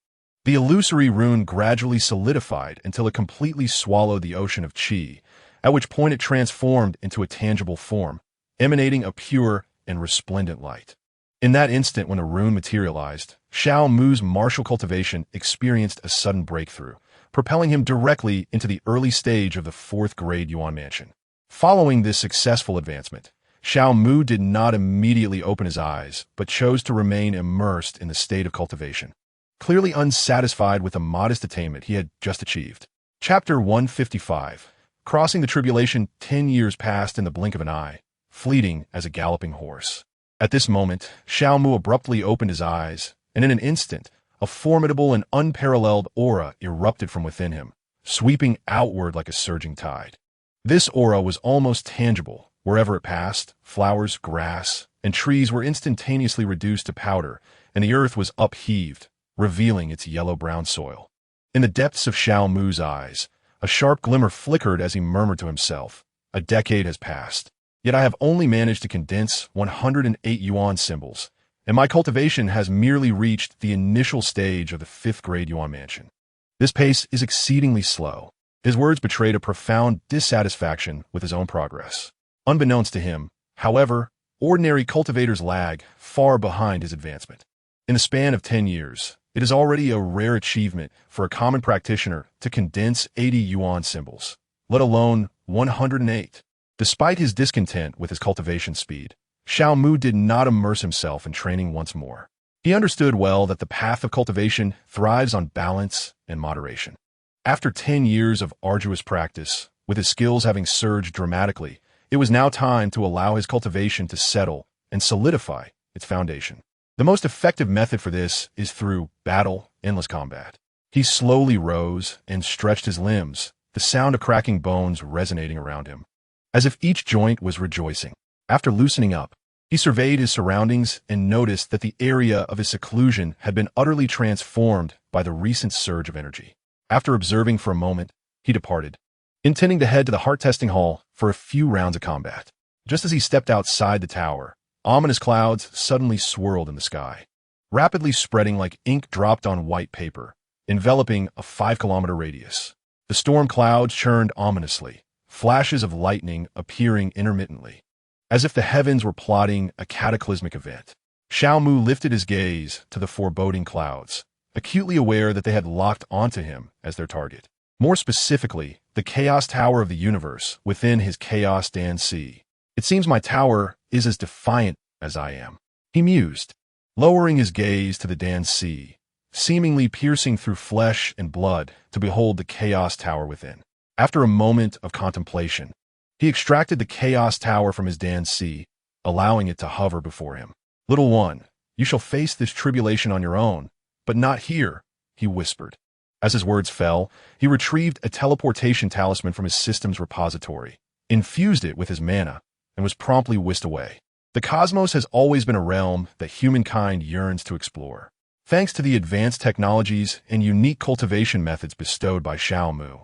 the illusory rune gradually solidified until it completely swallowed the ocean of qi, at which point it transformed into a tangible form, emanating a pure and resplendent light. In that instant when the rune materialized, Xiao Mu's martial cultivation experienced a sudden breakthrough, propelling him directly into the early stage of the 4th grade Yuan mansion. Following this successful advancement, Xiao Mu did not immediately open his eyes, but chose to remain immersed in the state of cultivation, clearly unsatisfied with the modest attainment he had just achieved. Chapter 155. Crossing the tribulation, 10 years passed in the blink of an eye, fleeting as a galloping horse. At this moment, Xiao Mu abruptly opened his eyes, and in an instant, a formidable and unparalleled aura erupted from within him, sweeping outward like a surging tide. This aura was almost tangible. Wherever it passed, flowers, grass, and trees were instantaneously reduced to powder, and the earth was upheaved, revealing its yellow-brown soil. In the depths of Xiao Mu's eyes, a sharp glimmer flickered as he murmured to himself, "A decade has passed, yet I have only managed to condense 108 yuan symbols, and my cultivation has merely reached the initial stage of the 5th grade Yuan mansion. This pace is exceedingly slow." His words betrayed a profound dissatisfaction with his own progress. Unbeknownst to him, however, ordinary cultivators lag far behind his advancement. In the span of 10 years, it is already a rare achievement for a common practitioner to condense 80 yuan symbols, let alone 108. Despite his discontent with his cultivation speed, Xiao Mu did not immerse himself in training once more. He understood well that the path of cultivation thrives on balance and moderation. After 10 years of arduous practice, with his skills having surged dramatically, it was now time to allow his cultivation to settle and solidify its foundation. The most effective method for this is through battle, endless combat. He slowly rose and stretched his limbs, the sound of cracking bones resonating around him, as if each joint was rejoicing. After loosening up, he surveyed his surroundings and noticed that the area of his seclusion had been utterly transformed by the recent surge of energy. After observing for a moment, he departed, intending to head to the heart-testing hall for a few rounds of combat. Just as he stepped outside the tower, ominous clouds suddenly swirled in the sky, rapidly spreading like ink dropped on white paper, enveloping a 5-kilometer radius. The storm clouds churned ominously, flashes of lightning appearing intermittently. as if the heavens were plotting a cataclysmic event. Xiao Mu lifted his gaze to the foreboding clouds, acutely aware that they had locked onto him as their target. More specifically, the Chaos Tower of the universe within his Chaos Dan Sea. It seems my tower is as defiant as I am, he mused, lowering his gaze to the Dan Sea, seemingly piercing through flesh and blood to behold the Chaos Tower within. After a moment of contemplation, he extracted the Chaos Tower from his Dan Sea, allowing it to hover before him. Little one, you shall face this tribulation on your own, but not here, he whispered. As his words fell, he retrieved a teleportation talisman from his system's repository, infused it with his mana, and was promptly whisked away. The cosmos has always been a realm that humankind yearns to explore, thanks to the advanced technologies and unique cultivation methods bestowed by Xiao Mu.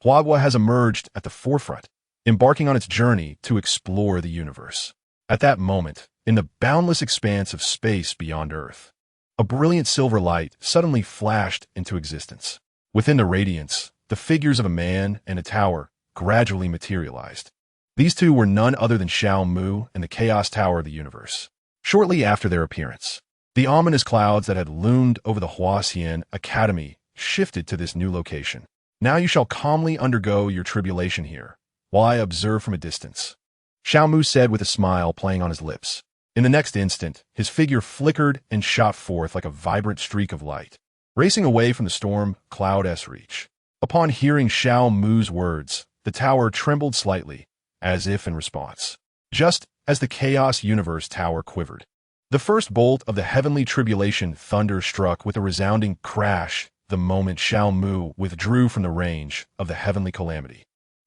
Huahua has emerged at the forefront, embarking on its journey to explore the universe. At that moment, in the boundless expanse of space beyond Earth, a brilliant silver light suddenly flashed into existence. Within the radiance, the figures of a man and a tower gradually materialized. These two were none other than Xiao Mu and the Chaos Tower of the universe. Shortly after their appearance, the ominous clouds that had loomed over the Huaxian Academy shifted to this new location. Now you shall calmly undergo your tribulation here, while I observe from a distance, Xiao Mu said with a smile playing on his lips. In the next instant, his figure flickered and shot forth like a vibrant streak of light, racing away from the storm cloud's reach. Upon hearing Xiao Mu's words, the tower trembled slightly, as if in response. Just as the Chaos Universe Tower quivered, the first bolt of the heavenly tribulation thunder struck with a resounding crash the moment Xiao Mu withdrew from the range of the heavenly calamity.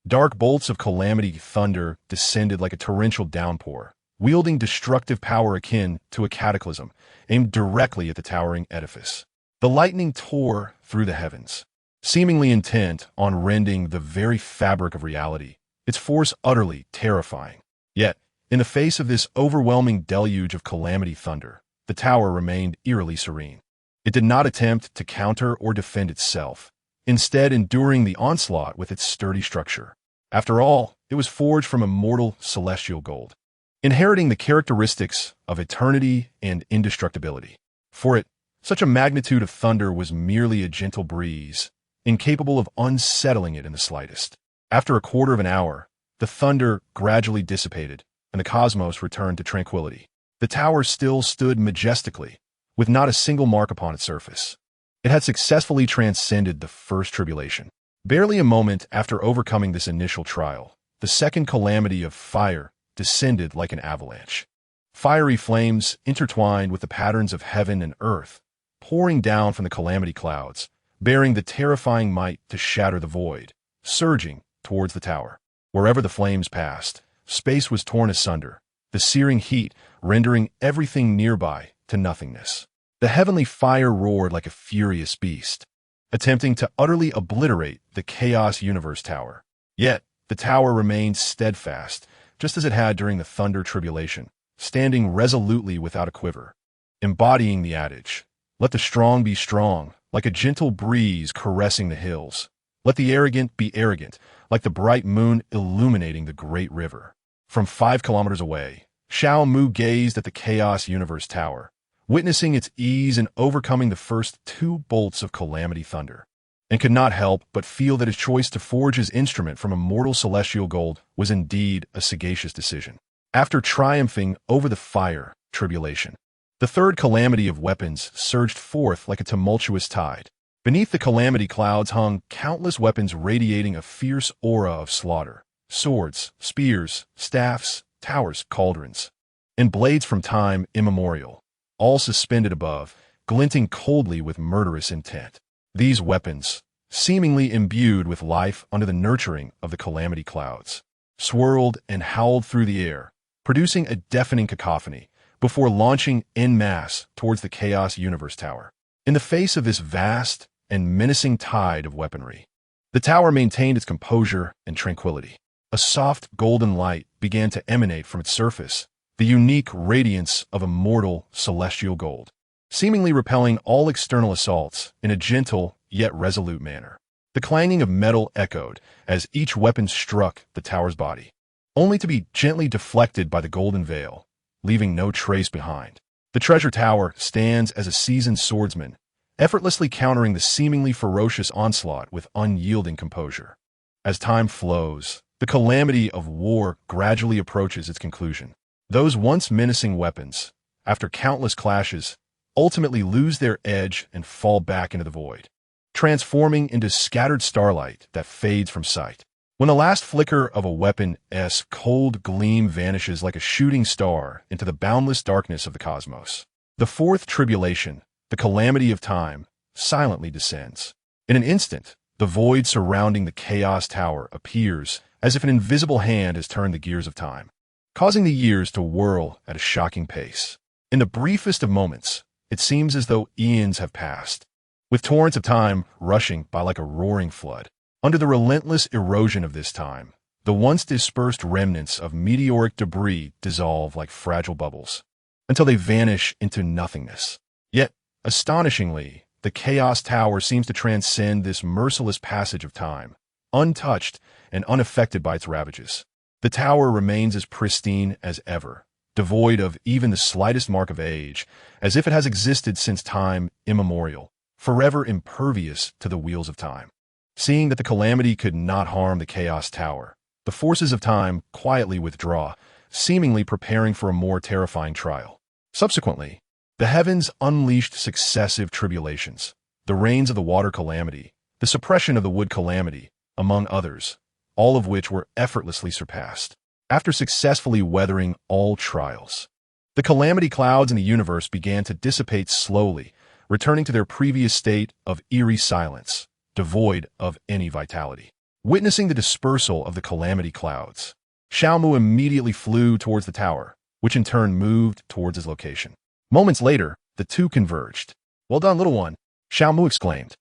Dark bolts of calamity thunder descended like a torrential downpour, wielding destructive power akin to a cataclysm, aimed directly at the towering edifice. The lightning tore through the heavens, seemingly intent on rending the very fabric of reality, its force utterly terrifying. Yet, in the face of this overwhelming deluge of calamity thunder, the tower remained eerily serene. It did not attempt to counter or defend itself, instead enduring the onslaught with its sturdy structure. After all, it was forged from immortal celestial gold, inheriting the characteristics of eternity and indestructibility. For it, such a magnitude of thunder was merely a gentle breeze, incapable of unsettling it in the slightest. After a quarter of an hour, the thunder gradually dissipated, and the cosmos returned to tranquility. The tower still stood majestically, with not a single mark upon its surface. It had successfully transcended the first tribulation. Barely a moment after overcoming this initial trial, the second calamity of fire descended like an avalanche. Fiery flames intertwined with the patterns of heaven and earth, pouring down from the calamity clouds, bearing the terrifying might to shatter the void, surging towards the tower. Wherever the flames passed, space was torn asunder, the searing heat rendering everything nearby to nothingness. The heavenly fire roared like a furious beast, attempting to utterly obliterate the Chaos Universe Tower. Yet, the tower remained steadfast, just as it had during the Thunder Tribulation, standing resolutely without a quiver, embodying the adage, "Let the strong be strong, like a gentle breeze caressing the hills. Let the arrogant be arrogant, like the bright moon illuminating the great river." From 5 kilometers away, Xiao Mu gazed at the Chaos Universe Tower, witnessing its ease in overcoming the first 2 bolts of calamity thunder, and could not help but feel that his choice to forge his instrument from immortal celestial gold was indeed a sagacious decision. After triumphing over the fire tribulation, the third calamity of weapons surged forth like a tumultuous tide. Beneath the calamity clouds hung countless weapons radiating a fierce aura of slaughter. Swords, spears, staffs, towers, cauldrons, and blades from time immemorial, all suspended above, glinting coldly with murderous intent. These weapons, seemingly imbued with life under the nurturing of the calamity clouds, swirled and howled through the air, producing a deafening cacophony, before launching en masse towards the Chaos Universe Tower. In the face of this vast and menacing tide of weaponry, the tower maintained its composure and tranquility. A soft golden light began to emanate from its surface, the unique radiance of immortal celestial gold, seemingly repelling all external assaults in a gentle yet resolute manner. The clanging of metal echoed as each weapon struck the tower's body, only to be gently deflected by the golden veil, leaving no trace behind. The treasure tower stands as a seasoned swordsman, effortlessly countering the seemingly ferocious onslaught with unyielding composure. As time flows, the calamity of war gradually approaches its conclusion. Those once menacing weapons, after countless clashes, ultimately lose their edge and fall back into the void, transforming into scattered starlight that fades from sight. When the last flicker of a weapon's cold gleam vanishes like a shooting star into the boundless darkness of the cosmos, the fourth tribulation, the calamity of time, silently descends. In an instant, the void surrounding the Chaos Tower appears as if an invisible hand has turned the gears of time, causing the years to whirl at a shocking pace. In the briefest of moments, it seems as though eons have passed, with torrents of time rushing by like a roaring flood. Under the relentless erosion of this time, the once dispersed remnants of meteoric debris dissolve like fragile bubbles, until they vanish into nothingness. Yet, astonishingly, the Chaos Tower seems to transcend this merciless passage of time, untouched and unaffected by its ravages. The tower remains as pristine as ever, devoid of even the slightest mark of age, as if it has existed since time immemorial, forever impervious to the wheels of time. Seeing that the calamity could not harm the Chaos Tower, the forces of time quietly withdraw, seemingly preparing for a more terrifying trial. Subsequently, the heavens unleashed successive tribulations, the rains of the water calamity, the suppression of the wood calamity, among others, all of which were effortlessly surpassed. After successfully weathering all trials, the calamity clouds in the universe began to dissipate slowly, returning to their previous state of eerie silence, devoid of any vitality. Witnessing the dispersal of the calamity clouds, Xiaomu immediately flew towards the tower, which in turn moved towards his location. Moments later, the two converged. "Well done, little one," Xiaomu exclaimed,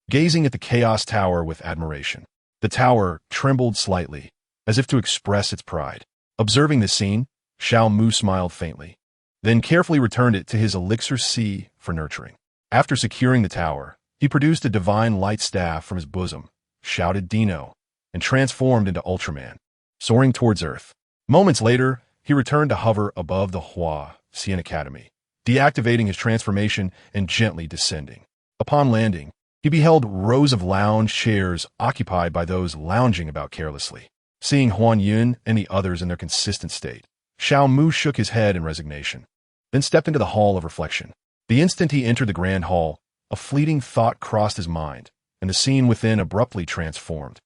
gazing at the Chaos Tower with admiration. The tower trembled slightly, as if to express its pride. Observing this scene, Xiaomu smiled faintly, then carefully returned it to his elixir sea for nurturing. After securing the tower, he produced a divine light staff from his bosom, shouted Dino, and transformed into Ultraman, soaring towards Earth. Moments later, he returned to hover above the Hua Xian Academy, deactivating his transformation and gently descending. Upon landing, he beheld rows of lounge chairs occupied by those lounging about carelessly. Seeing Huan Yun and the others in their consistent state, Xiao Mu shook his head in resignation, then stepped into the Hall of Reflection. The instant he entered the Grand Hall, a fleeting thought crossed his mind, and the scene within abruptly transformed,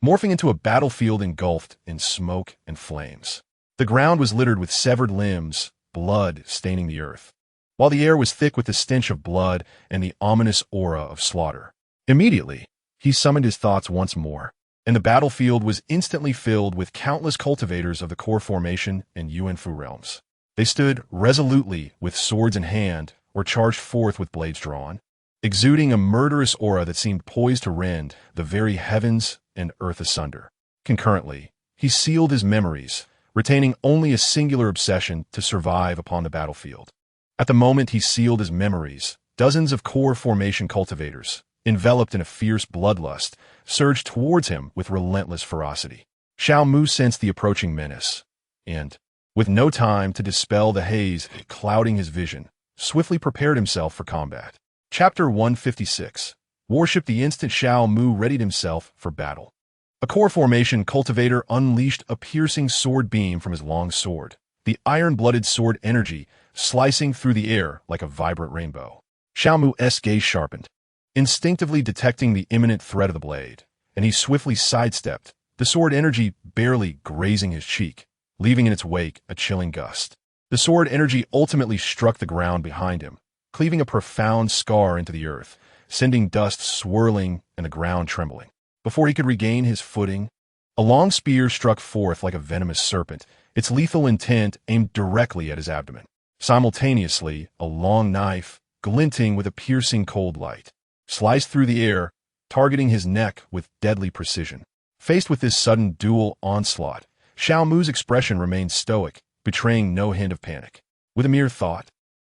morphing into a battlefield engulfed in smoke and flames. The ground was littered with severed limbs, blood staining the earth, while the air was thick with the stench of blood and the ominous aura of slaughter. Immediately, he summoned his thoughts once more, and the battlefield was instantly filled with countless cultivators of the core formation and Yuanfu realms. They stood resolutely with swords in hand or charged forth with blades drawn, exuding a murderous aura that seemed poised to rend the very heavens and earth asunder. Concurrently, he sealed his memories, retaining only a singular obsession to survive upon the battlefield. At the moment he sealed his memories, dozens of core formation cultivators, enveloped in a fierce bloodlust, surged towards him with relentless ferocity. Xiao Mu sensed the approaching menace, and, with no time to dispel the haze clouding his vision, swiftly prepared himself for combat. Chapter 156. Worship. The instant Xiao Mu readied himself for battle, a core formation cultivator unleashed a piercing sword beam from his long sword, the iron-blooded sword energy slicing through the air like a vibrant rainbow. Xiao Mu's gaze sharpened, instinctively detecting the imminent threat of the blade, and he swiftly sidestepped, the sword energy barely grazing his cheek, leaving in its wake a chilling gust. The sword energy ultimately struck the ground behind him, cleaving a profound scar into the earth, sending dust swirling and the ground trembling. Before he could regain his footing, a long spear struck forth like a venomous serpent, its lethal intent aimed directly at his abdomen. Simultaneously, a long knife, glinting with a piercing cold light, sliced through the air, targeting his neck with deadly precision. Faced with this sudden dual onslaught, Xiao Mu's expression remained stoic, betraying no hint of panic. With a mere thought,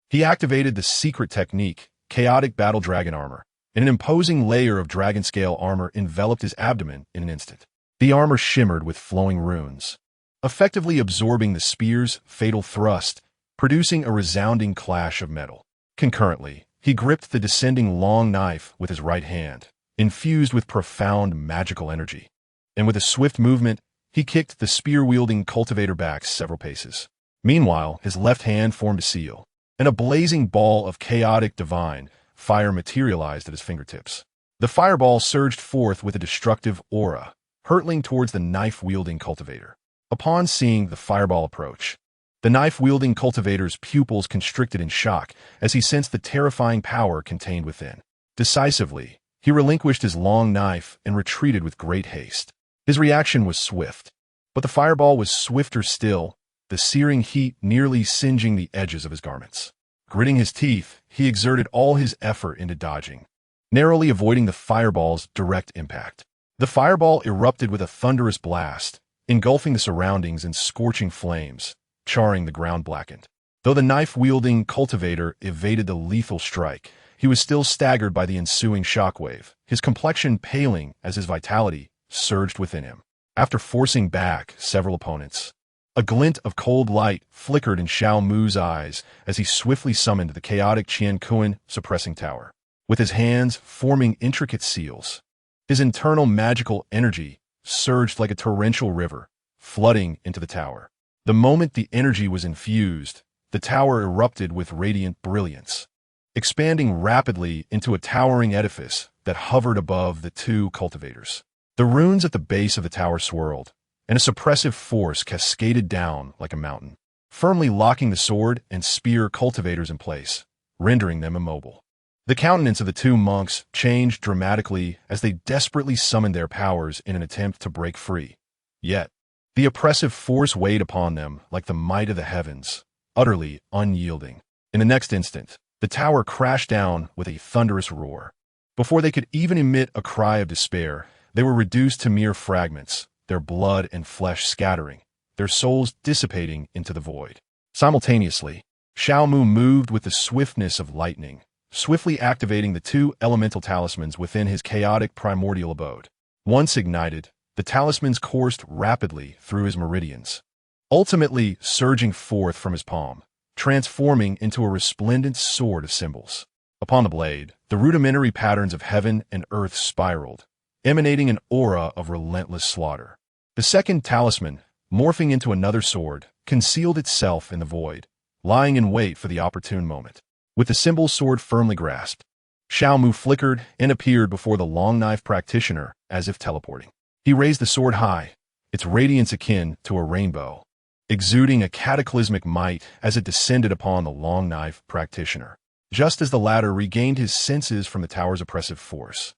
he activated the secret technique, chaotic battle dragon armor, and an imposing layer of dragon-scale armor enveloped his abdomen in an instant. The armor shimmered with flowing runes, effectively absorbing the spear's fatal thrust, producing a resounding clash of metal. Concurrently, he gripped the descending long knife with his right hand, infused with profound magical energy. And with a swift movement, he kicked the spear-wielding cultivator back several paces. Meanwhile, his left hand formed a seal, and a blazing ball of chaotic divine fire materialized at his fingertips. The fireball surged forth with a destructive aura, hurtling towards the knife-wielding cultivator. Upon seeing the fireball approach, the knife-wielding cultivator's pupils constricted in shock as he sensed the terrifying power contained within. Decisively, he relinquished his long knife and retreated with great haste. His reaction was swift, but the fireball was swifter still, the searing heat nearly singeing the edges of his garments. Gritting his teeth, he exerted all his effort into dodging, narrowly avoiding the fireball's direct impact. The fireball erupted with a thunderous blast, engulfing the surroundings in scorching flames, charring the ground blackened. Though the knife-wielding cultivator evaded the lethal strike, he was still staggered by the ensuing shockwave, his complexion paling as his vitality surged within him. After forcing back several opponents, a glint of cold light flickered in Xiao Mu's eyes as he swiftly summoned the chaotic Qian Kuan suppressing tower. With his hands forming intricate seals, his internal magical energy surged like a torrential river, flooding into the tower. The moment the energy was infused, the tower erupted with radiant brilliance, expanding rapidly into a towering edifice that hovered above the two cultivators. The runes at the base of the tower swirled, and a suppressive force cascaded down like a mountain, firmly locking the sword and spear cultivators in place, rendering them immobile. The countenance of the two monks changed dramatically as they desperately summoned their powers in an attempt to break free. Yet, the oppressive force weighed upon them like the might of the heavens, utterly unyielding. In the next instant, the tower crashed down with a thunderous roar. Before they could even emit a cry of despair, they were reduced to mere fragments, their blood and flesh scattering, their souls dissipating into the void. Simultaneously, Xiao Mu moved with the swiftness of lightning, swiftly activating the two elemental talismans within his chaotic primordial abode. Once ignited, the talismans coursed rapidly through his meridians, ultimately surging forth from his palm, transforming into a resplendent sword of symbols. Upon the blade, the rudimentary patterns of heaven and earth spiraled, emanating an aura of relentless slaughter. The second talisman, morphing into another sword, concealed itself in the void, lying in wait for the opportune moment. With the symbol sword firmly grasped, Xiao Mu flickered and appeared before the long knife practitioner as if teleporting. He raised the sword high, its radiance akin to a rainbow, exuding a cataclysmic might as it descended upon the long knife practitioner. Just as the latter regained his senses from the tower's oppressive force,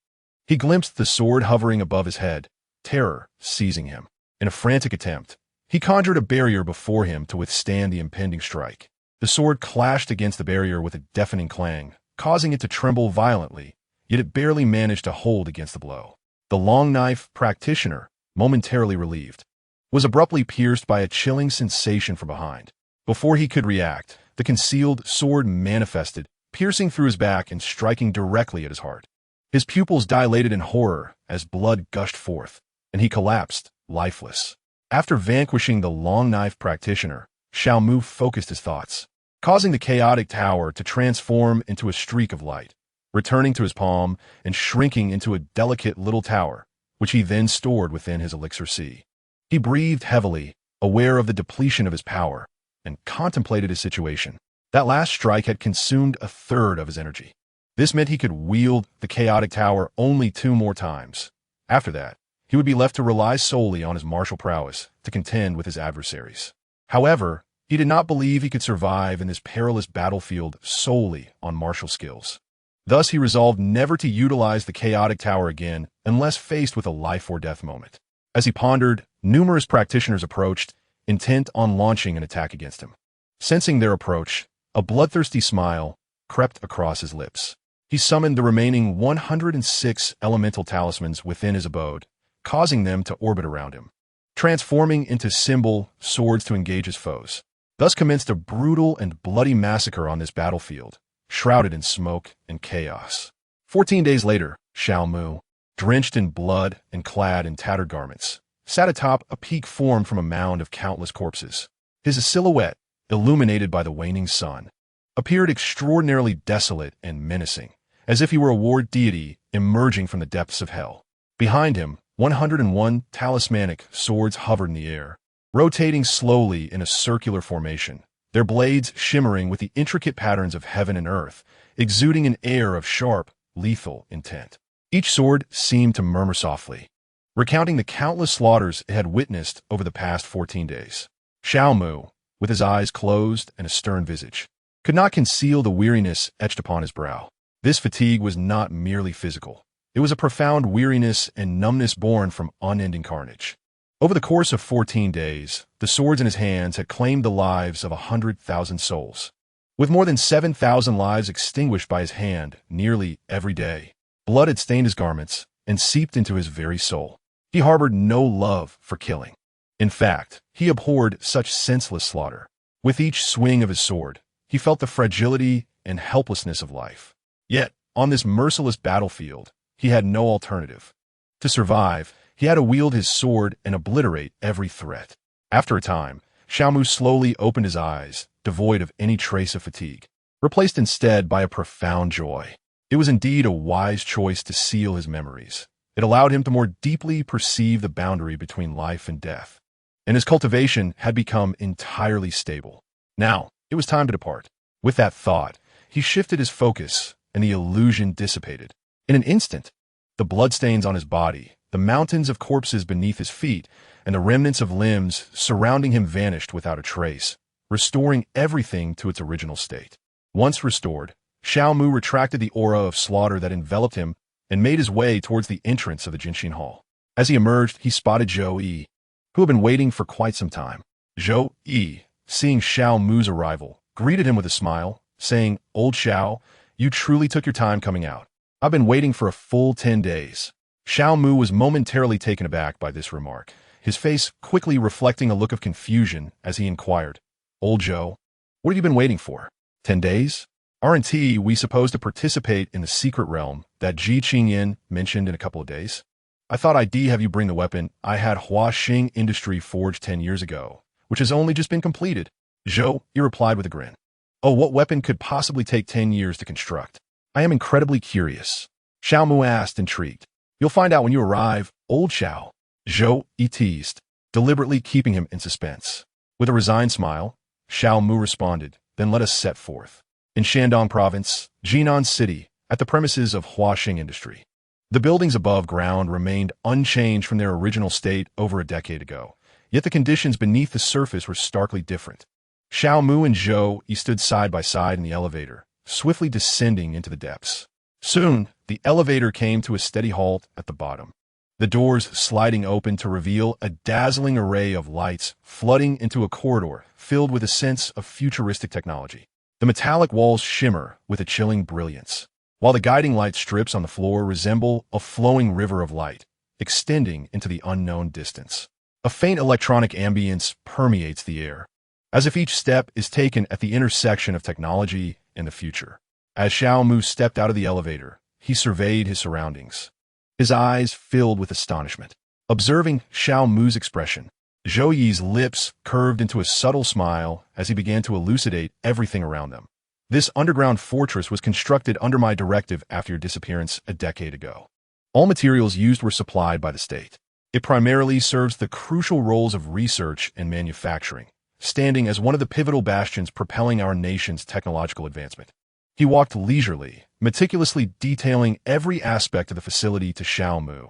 he glimpsed the sword hovering above his head, terror seizing him. In a frantic attempt, he conjured a barrier before him to withstand the impending strike. The sword clashed against the barrier with a deafening clang, causing it to tremble violently, yet it barely managed to hold against the blow. The long knife practitioner, momentarily relieved, was abruptly pierced by a chilling sensation from behind. Before he could react, the concealed sword manifested, piercing through his back and striking directly at his heart. His pupils dilated in horror as blood gushed forth, and he collapsed, lifeless. After vanquishing the long knife practitioner, Xiao Mu focused his thoughts, causing the chaotic tower to transform into a streak of light, returning to his palm and shrinking into a delicate little tower, which he then stored within his elixir sea. He breathed heavily, aware of the depletion of his power, and contemplated his situation. That last strike had consumed a third of his energy. This meant he could wield the chaotic tower only 2 more times. After that, he would be left to rely solely on his martial prowess to contend with his adversaries. However, he did not believe he could survive in this perilous battlefield solely on martial skills. Thus, he resolved never to utilize the chaotic tower again unless faced with a life-or-death moment. As he pondered, numerous practitioners approached, intent on launching an attack against him. Sensing their approach, a bloodthirsty smile crept across his lips. He summoned the remaining 106 elemental talismans within his abode, causing them to orbit around him, transforming into symbol swords to engage his foes. Thus commenced a brutal and bloody massacre on this battlefield, shrouded in smoke and chaos. 14 days later, Xiao Mu, drenched in blood and clad in tattered garments, sat atop a peak formed from a mound of countless corpses. His silhouette, illuminated by the waning sun, appeared extraordinarily desolate and menacing, as if he were a war deity emerging from the depths of hell. Behind him, 101 talismanic swords hovered in the air, rotating slowly in a circular formation, their blades shimmering with the intricate patterns of heaven and earth, exuding an air of sharp, lethal intent. Each sword seemed to murmur softly, recounting the countless slaughters it had witnessed over the past 14 days. Xiao Mu, with his eyes closed and a stern visage, could not conceal the weariness etched upon his brow. This fatigue was not merely physical. It was a profound weariness and numbness born from unending carnage. Over the course of 14 days, the swords in his hands had claimed the lives of 100,000 souls. With more than 7,000 lives extinguished by his hand nearly every day, blood had stained his garments and seeped into his very soul. He harbored no love for killing. In fact, he abhorred such senseless slaughter. With each swing of his sword, he felt the fragility and helplessness of life. Yet, on this merciless battlefield, he had no alternative. To survive, he had to wield his sword and obliterate every threat. After a time, Xiao Mu slowly opened his eyes, devoid of any trace of fatigue, replaced instead by a profound joy. It was indeed a wise choice to seal his memories. It allowed him to more deeply perceive the boundary between life and death, and his cultivation had become entirely stable. Now, it was time to depart. With that thought, he shifted his focus, and the illusion dissipated. In an instant, the bloodstains on his body, the mountains of corpses beneath his feet, and the remnants of limbs surrounding him vanished without a trace, restoring everything to its original state. Once restored, Xiao Mu retracted the aura of slaughter that enveloped him and made his way towards the entrance of the Jinshin Hall. As he emerged, he spotted Zhou Yi, who had been waiting for quite some time. Zhou Yi, seeing Xiao Mu's arrival, greeted him with a smile, saying, "Old Xiao, you truly took your time coming out. I've been waiting for a full 10 days." Xiao Mu was momentarily taken aback by this remark, his face quickly reflecting a look of confusion as he inquired, "Old Zhou, what have you been waiting for? 10 days? Aren't we supposed to participate in the secret realm that Ji Qingyan mentioned in a couple of days? I thought I'd have you bring the weapon I had Hua Xing Industry forged 10 years ago, which has only just been completed." Zhou Yi replied with a grin. "Oh, what weapon could possibly take 10 years to construct? I am incredibly curious." Xiao Mu asked, intrigued. "You'll find out when you arrive, old Xiao," Zhou Yi teased, deliberately keeping him in suspense. With a resigned smile, Xiao Mu responded, "Then let us set forth." In Shandong Province, Jinan City, at the premises of Hua Xing Industry. The buildings above ground remained unchanged from their original state over a decade ago, yet the conditions beneath the surface were starkly different. Xiao Mu and Zhou Yi stood side by side in the elevator, swiftly descending into the depths. Soon, the elevator came to a steady halt at the bottom, the doors sliding open to reveal a dazzling array of lights flooding into a corridor filled with a sense of futuristic technology. The metallic walls shimmer with a chilling brilliance, while the guiding light strips on the floor resemble a flowing river of light, extending into the unknown distance. A faint electronic ambience permeates the air, as if each step is taken at the intersection of technology and the future. As Xiao Mu stepped out of the elevator, he surveyed his surroundings, his eyes filled with astonishment. Observing Xiao Mu's expression, Zhou Yi's lips curved into a subtle smile as he began to elucidate everything around them. "This underground fortress was constructed under my directive after your disappearance a decade ago. All materials used were supplied by the state. It primarily serves the crucial roles of research and manufacturing, standing as one of the pivotal bastions propelling our nation's technological advancement." He walked leisurely, meticulously detailing every aspect of the facility to Xiao Mu,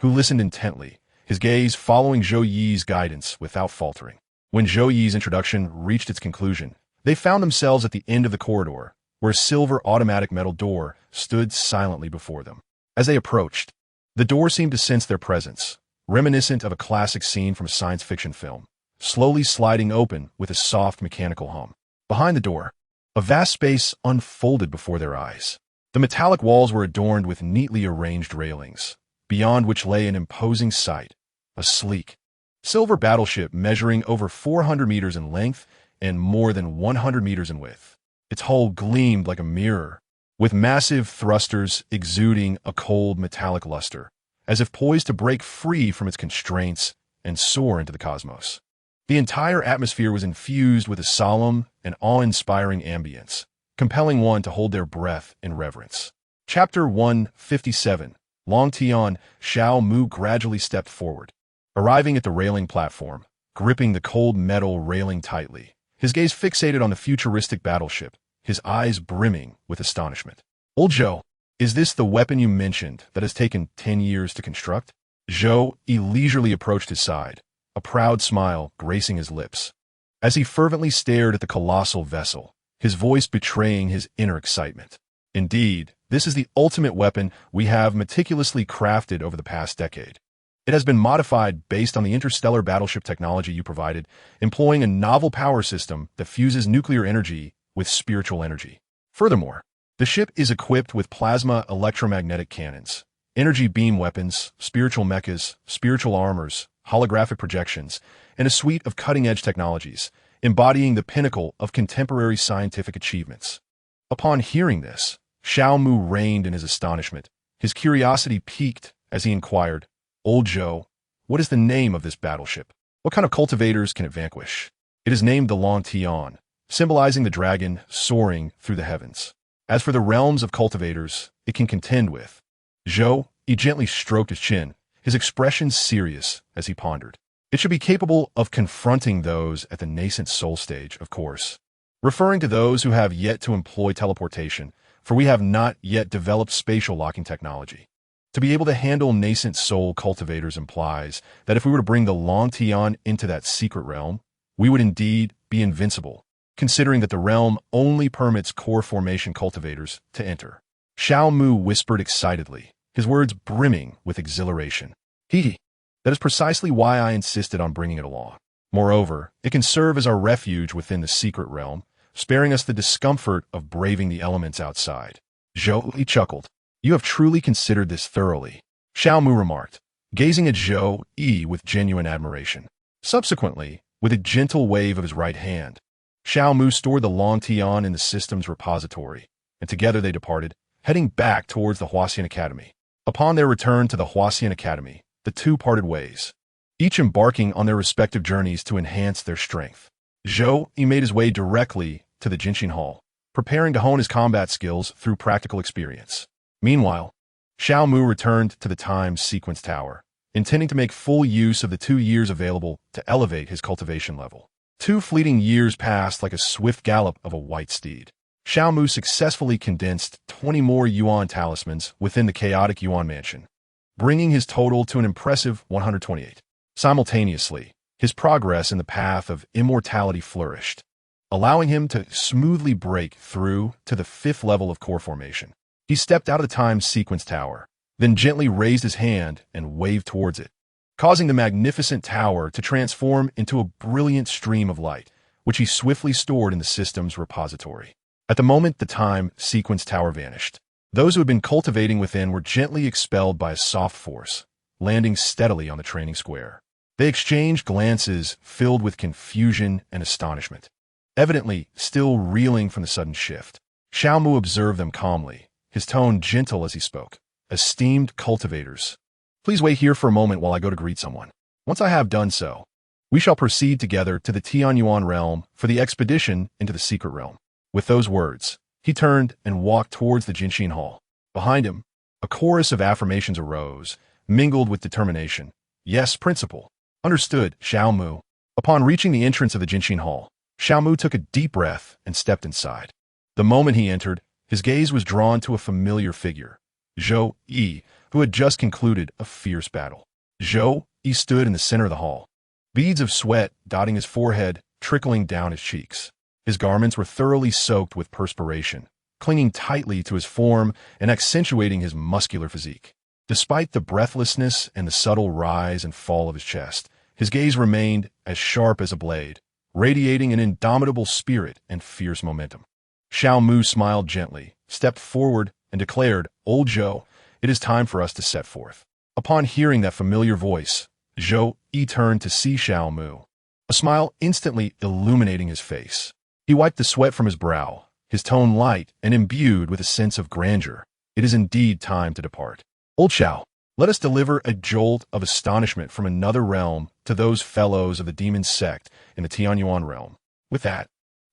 who listened intently, his gaze following Zhou Yi's guidance without faltering. When Zhou Yi's introduction reached its conclusion, they found themselves at the end of the corridor, where a silver automatic metal door stood silently before them. As they approached, the door seemed to sense their presence, reminiscent of a classic scene from a science fiction film, slowly sliding open with a soft mechanical hum. Behind the door, a vast space unfolded before their eyes. The metallic walls were adorned with neatly arranged railings, beyond which lay an imposing sight, a sleek, silver battleship measuring over 400 meters in length and more than 100 meters in width. Its hull gleamed like a mirror, with massive thrusters exuding a cold metallic luster, as if poised to break free from its constraints and soar into the cosmos. The entire atmosphere was infused with a solemn and awe-inspiring ambience, compelling one to hold their breath in reverence. Chapter 157. Long Tian, Xiao Mu gradually stepped forward, arriving at the railing platform, gripping the cold metal railing tightly, his gaze fixated on the futuristic battleship, his eyes brimming with astonishment. Old Zhou, is this the weapon you mentioned that has taken 10 years to construct? Zhou leisurely approached his side, a proud smile gracing his lips. As he fervently stared at the colossal vessel, his voice betraying his inner excitement. Indeed, this is the ultimate weapon we have meticulously crafted over the past decade. It has been modified based on the interstellar battleship technology you provided, employing a novel power system that fuses nuclear energy with spiritual energy. Furthermore, the ship is equipped with plasma electromagnetic cannons, energy beam weapons, spiritual mechas, spiritual armors, holographic projections, and a suite of cutting-edge technologies, embodying the pinnacle of contemporary scientific achievements. Upon hearing this, Xiao Mu reigned in his astonishment. His curiosity piqued as he inquired, Old Zhou, what is the name of this battleship? What kind of cultivators can it vanquish? It is named the Long Tian, symbolizing the dragon soaring through the heavens. As for the realms of cultivators, it can contend with. Zhou, he gently stroked his chin, his expression serious as he pondered. It should be capable of confronting those at the nascent soul stage, of course, referring to those who have yet to employ teleportation, for we have not yet developed spatial locking technology. To be able to handle nascent soul cultivators implies that if we were to bring the Long Tian into that secret realm, we would indeed be invincible, considering that the realm only permits core formation cultivators to enter. Xiao Mu whispered excitedly, his words brimming with exhilaration. That is precisely why I insisted on bringing it along. Moreover, it can serve as our refuge within the secret realm, sparing us the discomfort of braving the elements outside. Zhou chuckled. You have truly considered this thoroughly, Xiao Mu remarked, gazing at Zhou with genuine admiration. Subsequently, with a gentle wave of his right hand, Xiao Mu stored the Long Tian in the system's repository, and together they departed, heading back towards the Huaxian Academy. Upon their return to the Huaxian Academy, the two parted ways, each embarking on their respective journeys to enhance their strength. Zhou made his way directly to the Jinshin Hall, preparing to hone his combat skills through practical experience. Meanwhile, Xiao Mu returned to the Time Sequence Tower, intending to make full use of the 2 years available to elevate his cultivation level. 2 fleeting years passed like a swift gallop of a white steed. Xiao Mu successfully condensed 20 more Yuan talismans within the chaotic Yuan mansion, bringing his total to an impressive 128. Simultaneously, his progress in the path of immortality flourished, allowing him to smoothly break through to the 5th level of core formation. He stepped out of the Time Sequence Tower, then gently raised his hand and waved towards it, causing the magnificent tower to transform into a brilliant stream of light, which he swiftly stored in the system's repository. At the moment the Time Sequence Tower vanished, those who had been cultivating within were gently expelled by a soft force, landing steadily on the training square. They exchanged glances filled with confusion and astonishment, evidently still reeling from the sudden shift. Xiao Mu observed them calmly, his tone gentle as he spoke. Esteemed cultivators, please wait here for a moment while I go to greet someone. Once I have done so, we shall proceed together to the Tianyuan realm for the expedition into the secret realm. With those words, he turned and walked towards the Jinshin Hall. Behind him, a chorus of affirmations arose, mingled with determination. Yes, principal. Understood, Xiao Mu. Upon reaching the entrance of the Jinshin Hall, Xiao Mu took a deep breath and stepped inside. The moment he entered, his gaze was drawn to a familiar figure, Zhou Yi, who had just concluded a fierce battle. Zhou Yi stood in the center of the hall, beads of sweat dotting his forehead, trickling down his cheeks. His garments were thoroughly soaked with perspiration, clinging tightly to his form and accentuating his muscular physique. Despite the breathlessness and the subtle rise and fall of his chest, his gaze remained as sharp as a blade, radiating an indomitable spirit and fierce momentum. Xiao Mu smiled gently, stepped forward, and declared, Old Zhou, it is time for us to set forth. Upon hearing that familiar voice, Zhou Yi turned to see Xiao Mu, a smile instantly illuminating his face. He wiped the sweat from his brow, his tone light and imbued with a sense of grandeur. It is indeed time to depart. Old Xiao, Let us deliver a jolt of astonishment from another realm to those fellows of the demon sect in the Tianyuan realm. With that,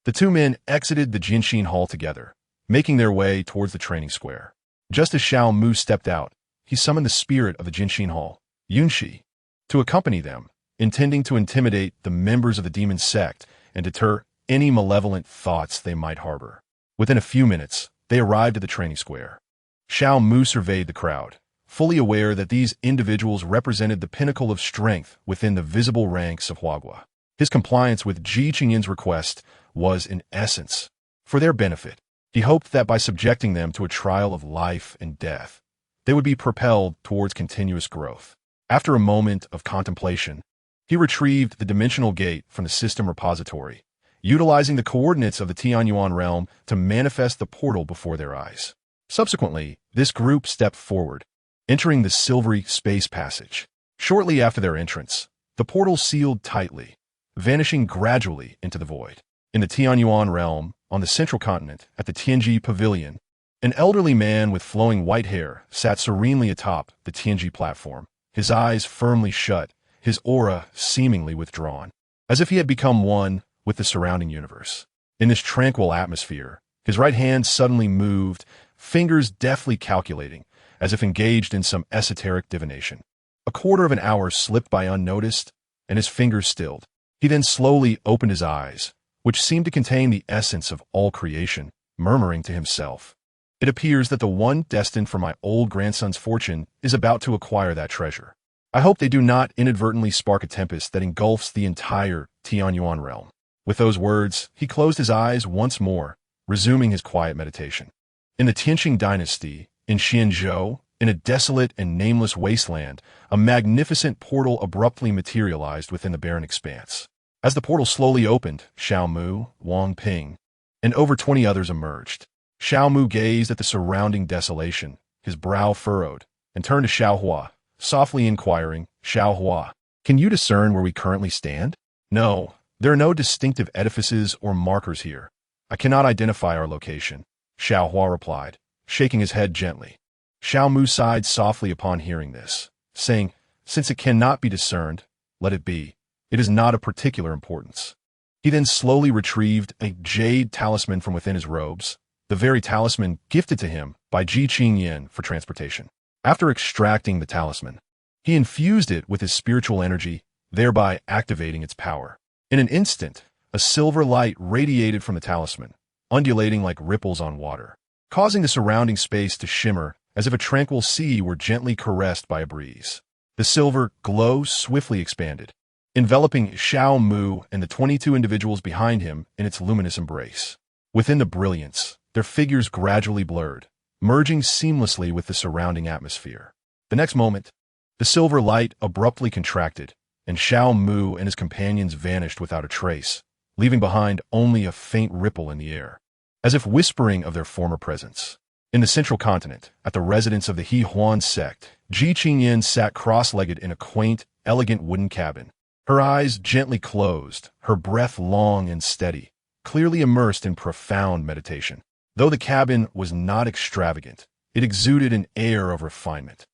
the two men exited the Jinshin Hall together, making their way towards the training square. Just as Xiao Mu stepped out, he summoned the spirit of the Jinshin Hall, Yunshi, to accompany them, intending to intimidate the members of the demon sect and deter any malevolent thoughts they might harbor. Within a few minutes, they arrived at the training square. Xiao Mu surveyed the crowd, fully aware that these individuals represented the pinnacle of strength within the visible ranks of Huagua. His compliance with Ji Qingyin's request was, in essence, for their benefit. He hoped that by subjecting them to a trial of life and death, they would be propelled towards continuous growth. After a moment of contemplation, he retrieved the dimensional gate from the system repository, utilizing the coordinates of the Tianyuan realm to manifest the portal before their eyes. Subsequently, this group stepped forward, entering the silvery space passage. Shortly after their entrance, the portal sealed tightly, vanishing gradually into the void. In the Tianyuan realm, on the central continent, at the Tianji Pavilion, an elderly man with flowing white hair sat serenely atop the Tianji platform, his eyes firmly shut, his aura seemingly withdrawn, as if he had become one with the surrounding universe. In this tranquil atmosphere, his right hand suddenly moved, fingers deftly calculating, as if engaged in some esoteric divination. A quarter of an hour slipped by unnoticed, and his fingers stilled. He then slowly opened his eyes, which seemed to contain the essence of all creation, murmuring to himself, "It appears that the one destined for my old grandson's fortune is about to acquire that treasure. I hope they do not inadvertently spark a tempest that engulfs the entire Tianyuan realm." With those words, he closed his eyes once more, resuming his quiet meditation. In the Tianqing dynasty, in Xianzhou, in a desolate and nameless wasteland, a magnificent portal abruptly materialized within the barren expanse. As the portal slowly opened, Xiao Mu, Wang Ping, and over 20 others emerged. Xiao Mu gazed at the surrounding desolation, his brow furrowed, and turned to Xiao Hua, softly inquiring, "Xiao Hua, can you discern where we currently stand?" "No, there are no distinctive edifices or markers here. I cannot identify our location," Xiao Hua replied, shaking his head gently. Xiao Mu sighed softly upon hearing this, saying, "Since it cannot be discerned, let it be. It is not of particular importance." He then slowly retrieved a jade talisman from within his robes, the very talisman gifted to him by Ji Qingyin for transportation. After extracting the talisman, he infused it with his spiritual energy, thereby activating its power. In an instant, a silver light radiated from the talisman, undulating like ripples on water, causing the surrounding space to shimmer as if a tranquil sea were gently caressed by a breeze. The silver glow swiftly expanded, enveloping Xiao Mu and the 22 individuals behind him in its luminous embrace. Within the brilliance, their figures gradually blurred, merging seamlessly with the surrounding atmosphere. The next moment, the silver light abruptly contracted, and Xiao Mu and his companions vanished without a trace, leaving behind only a faint ripple in the air, as if whispering of their former presence. In the central continent, at the residence of the He Huan sect, Ji Qingyin sat cross-legged in a quaint, elegant wooden cabin, her eyes gently closed, her breath long and steady, clearly immersed in profound meditation. Though the cabin was not extravagant, it exuded an air of refinement,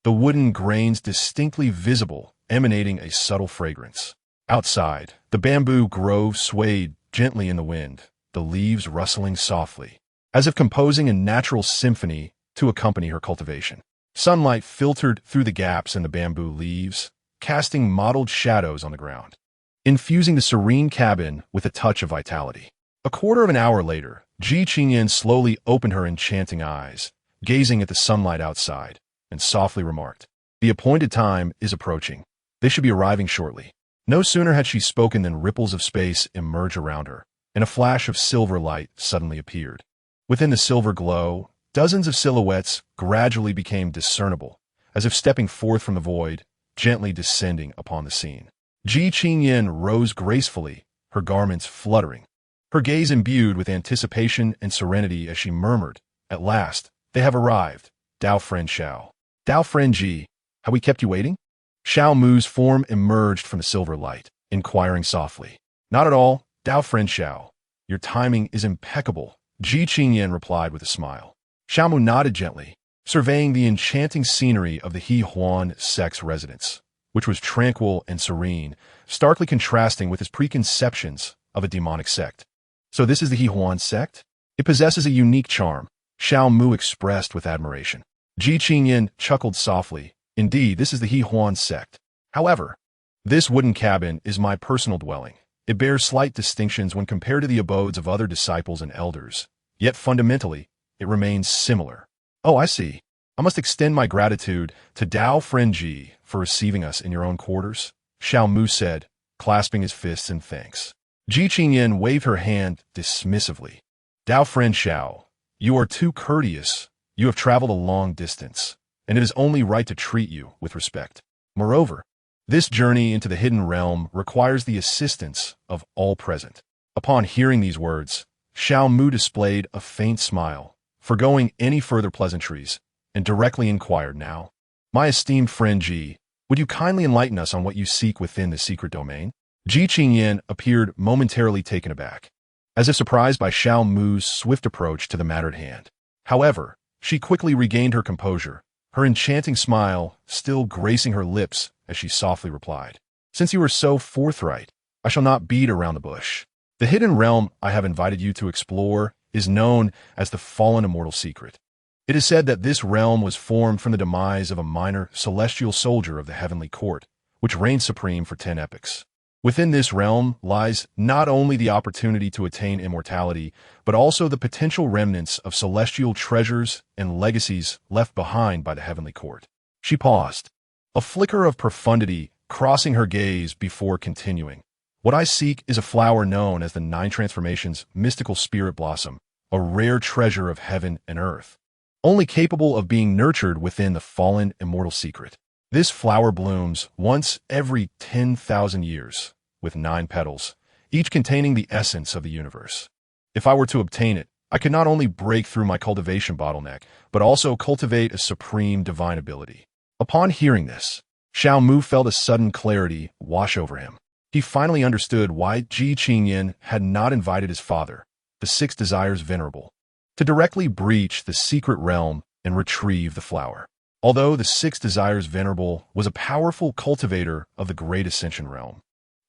the wooden grains distinctly visible, emanating a subtle fragrance. Outside, the bamboo grove swayed gently in the wind, the leaves rustling softly, as if composing a natural symphony to accompany her cultivation. Sunlight filtered through the gaps in the bamboo leaves, casting mottled shadows on the ground, infusing the serene cabin with a touch of vitality. A quarter of an hour later, Ji Qingyin slowly opened her enchanting eyes, gazing at the sunlight outside, and softly remarked, "The appointed time is approaching. They should be arriving shortly." No sooner had she spoken than ripples of space emerged around her, and a flash of silver light suddenly appeared. Within the silver glow, dozens of silhouettes gradually became discernible, as if stepping forth from the void, gently descending upon the scene. Ji Qingyin rose gracefully, her garments fluttering, her gaze imbued with anticipation and serenity as she murmured, "At last, they have arrived, Dao friend Xiao. Dao friend Ji, have we kept you waiting?" Xiao Mu's form emerged from the silver light, inquiring softly. "Not at all, Dao friend Xiao. Your timing is impeccable," Ji Qingyin replied with a smile. Xiao Mu nodded gently, surveying the enchanting scenery of the He Huan sect's residence, which was tranquil and serene, starkly contrasting with his preconceptions of a demonic sect. So this is the He Huan sect? It possesses a unique charm, Xiao Mu expressed with admiration. Ji Qingyan chuckled softly. Indeed, this is the He Huan sect. However, this wooden cabin is my personal dwelling. It bears slight distinctions when compared to the abodes of other disciples and elders, yet fundamentally, it remains similar. Oh, I see. I must extend my gratitude to Dao Friend Ji for receiving us in your own quarters, Xiao Mu said, clasping his fists in thanks. Ji Qingyan waved her hand dismissively. Dao Friend Xiao, you are too courteous. You have traveled a long distance, and it is only right to treat you with respect. Moreover, this journey into the hidden realm requires the assistance of all present. Upon hearing these words, Xiao Mu displayed a faint smile, forgoing any further pleasantries, and directly inquired now. My esteemed friend Ji, would you kindly enlighten us on what you seek within the secret domain? Ji Qingyan appeared momentarily taken aback, as if surprised by Xiao Mu's swift approach to the matter at hand. However, she quickly regained her composure, her enchanting smile still gracing her lips as she softly replied. Since you are so forthright, I shall not beat around the bush. The hidden realm I have invited you to explore is known as the Fallen Immortal Secret. It is said that this realm was formed from the demise of a minor celestial soldier of the heavenly court, which reigned supreme for 10 epochs. Within this realm lies not only the opportunity to attain immortality, but also the potential remnants of celestial treasures and legacies left behind by the heavenly court. She paused, a flicker of profundity crossing her gaze before continuing. What I seek is a flower known as the 9 Transformations mystical spirit blossom, a rare treasure of heaven and earth, only capable of being nurtured within the fallen immortal secret. This flower blooms once every 10,000 years, with 9 petals, each containing the essence of the universe. If I were to obtain it, I could not only break through my cultivation bottleneck, but also cultivate a supreme divine ability. Upon hearing this, Xiao Mu felt a sudden clarity wash over him. He finally understood why Ji Qingyan had not invited his father, the 6 Desires Venerable, to directly breach the secret realm and retrieve the flower. Although the 6 Desires Venerable was a powerful cultivator of the Great Ascension realm,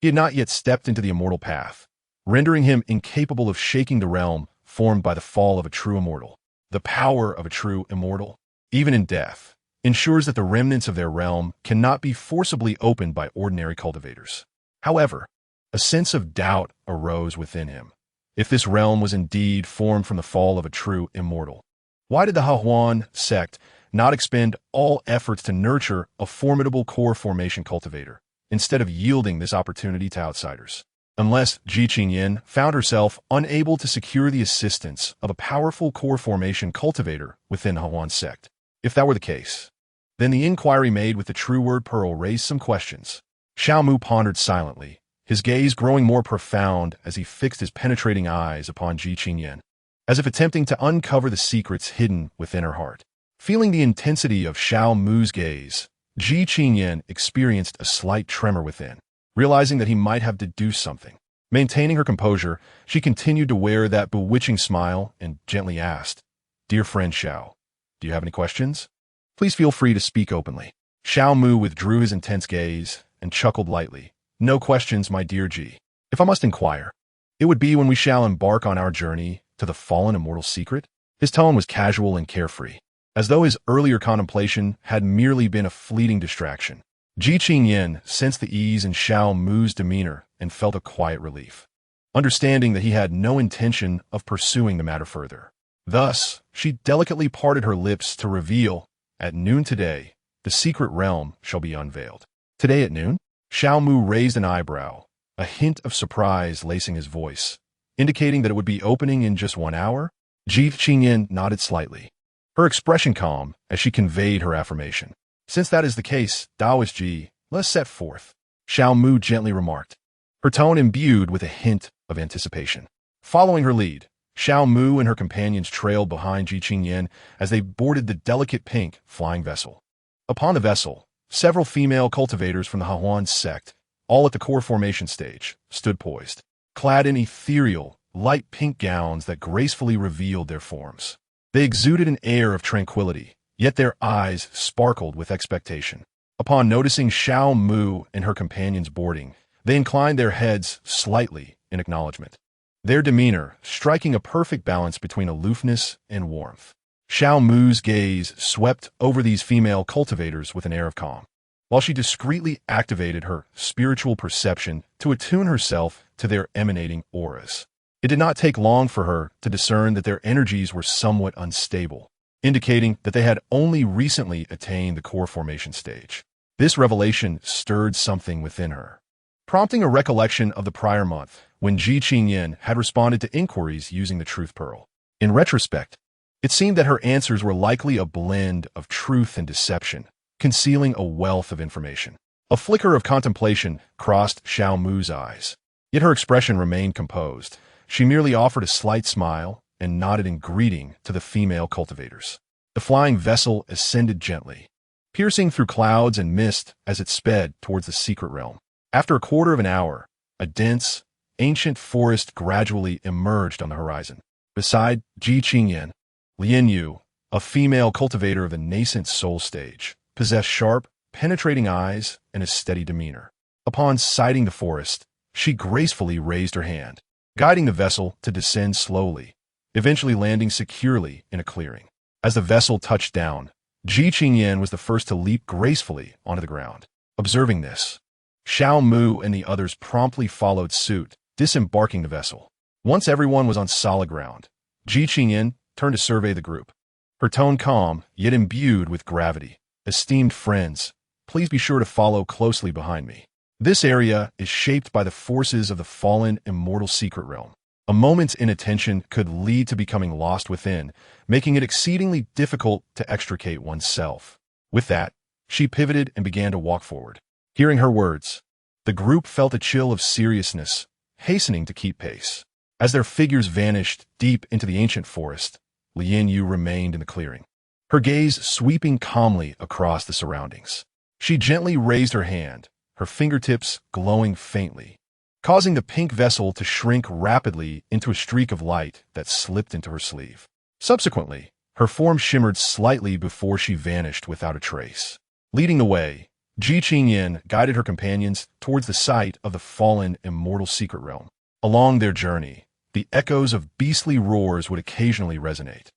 he had not yet stepped into the immortal path, rendering him incapable of shaking the realm formed by the fall of a true immortal. The power of a true immortal, even in death, ensures that the remnants of their realm cannot be forcibly opened by ordinary cultivators. However, a sense of doubt arose within him. If this realm was indeed formed from the fall of a true immortal, why did the He Huan sect not expend all efforts to nurture a formidable core formation cultivator, instead of yielding this opportunity to outsiders? Unless Ji Qingyan found herself unable to secure the assistance of a powerful core formation cultivator within He Huan sect. If that were the case, then the inquiry made with the true word pearl raised some questions. Xiao Mu pondered silently, his gaze growing more profound as he fixed his penetrating eyes upon Ji Qingyan, as if attempting to uncover the secrets hidden within her heart. Feeling the intensity of Xiao Mu's gaze, Ji Qingyan experienced a slight tremor within, realizing that he might have deduced something. Maintaining her composure, she continued to wear that bewitching smile and gently asked, "Dear friend Xiao, do you have any questions? Please feel free to speak openly." Xiao Mu withdrew his intense gaze and chuckled lightly. "No questions, my dear Ji. If I must inquire, it would be when we shall embark on our journey to the fallen immortal secret." His tone was casual and carefree, as though his earlier contemplation had merely been a fleeting distraction. Ji Qingyan sensed the ease in Xiao Mu's demeanor and felt a quiet relief, understanding that he had no intention of pursuing the matter further. Thus, she delicately parted her lips to reveal, "At noon today, the secret realm shall be unveiled." "Today at noon?" Xiao Mu raised an eyebrow, a hint of surprise lacing his voice, indicating that it would be opening in just 1 hour. Ji Qingyan nodded slightly, her expression calm as she conveyed her affirmation. "Since that is the case, Taoist Ji, let us set forth," Xiao Mu gently remarked, her tone imbued with a hint of anticipation. Following her lead, Xiao Mu and her companions trailed behind Ji Qingyan as they boarded the delicate pink flying vessel. Upon the vessel, several female cultivators from the He Huan sect, all at the core formation stage, stood poised, clad in ethereal, light pink gowns that gracefully revealed their forms. They exuded an air of tranquility, yet their eyes sparkled with expectation. Upon noticing Xiao Mu and her companions boarding, they inclined their heads slightly in acknowledgement, their demeanor striking a perfect balance between aloofness and warmth. Xiao Mu's gaze swept over these female cultivators with an air of calm, while she discreetly activated her spiritual perception to attune herself to their emanating auras. It did not take long for her to discern that their energies were somewhat unstable, indicating that they had only recently attained the core formation stage. This revelation stirred something within her, prompting a recollection of the prior month when Ji Qingyan had responded to inquiries using the Truth Pearl. In retrospect, it seemed that her answers were likely a blend of truth and deception, concealing a wealth of information. A flicker of contemplation crossed Xiao Mu's eyes, yet her expression remained composed. She merely offered a slight smile and nodded in greeting to the female cultivators. The flying vessel ascended gently, piercing through clouds and mist as it sped towards the secret realm. After a quarter of an hour, a dense, ancient forest gradually emerged on the horizon. Beside Ji Qingyan, Lian Yu, a female cultivator of the nascent soul stage, possessed sharp, penetrating eyes and a steady demeanor. Upon sighting the forest, she gracefully raised her hand, guiding the vessel to descend slowly, eventually landing securely in a clearing. As the vessel touched down, Ji Qingyan was the first to leap gracefully onto the ground. Observing this, Xiao Mu and the others promptly followed suit, disembarking the vessel. Once everyone was on solid ground, Ji Qingyan turned to survey the group, her tone calm yet imbued with gravity. Esteemed friends, please be sure to follow closely behind me. This area is shaped by the forces of the fallen immortal secret realm. A moment's inattention could lead to becoming lost within, making it exceedingly difficult to extricate oneself. With that, she pivoted and began to walk forward. Hearing her words, the group felt a chill of seriousness, hastening to keep pace. As their figures vanished deep into the ancient forest, Lian Yu remained in the clearing, her gaze sweeping calmly across the surroundings. She gently raised her hand, her fingertips glowing faintly, causing the pink vessel to shrink rapidly into a streak of light that slipped into her sleeve. Subsequently, her form shimmered slightly before she vanished without a trace. Leading the way, Ji Qingyan guided her companions towards the site of the fallen immortal secret realm. Along their journey, the echoes of beastly roars would occasionally resonate,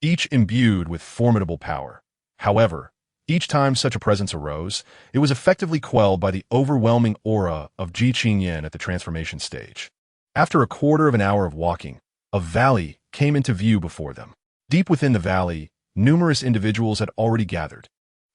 each imbued with formidable power. However, each time such a presence arose, it was effectively quelled by the overwhelming aura of Ji Qingyan at the transformation stage. After a quarter of an hour of walking, a valley came into view before them. Deep within the valley, numerous individuals had already gathered.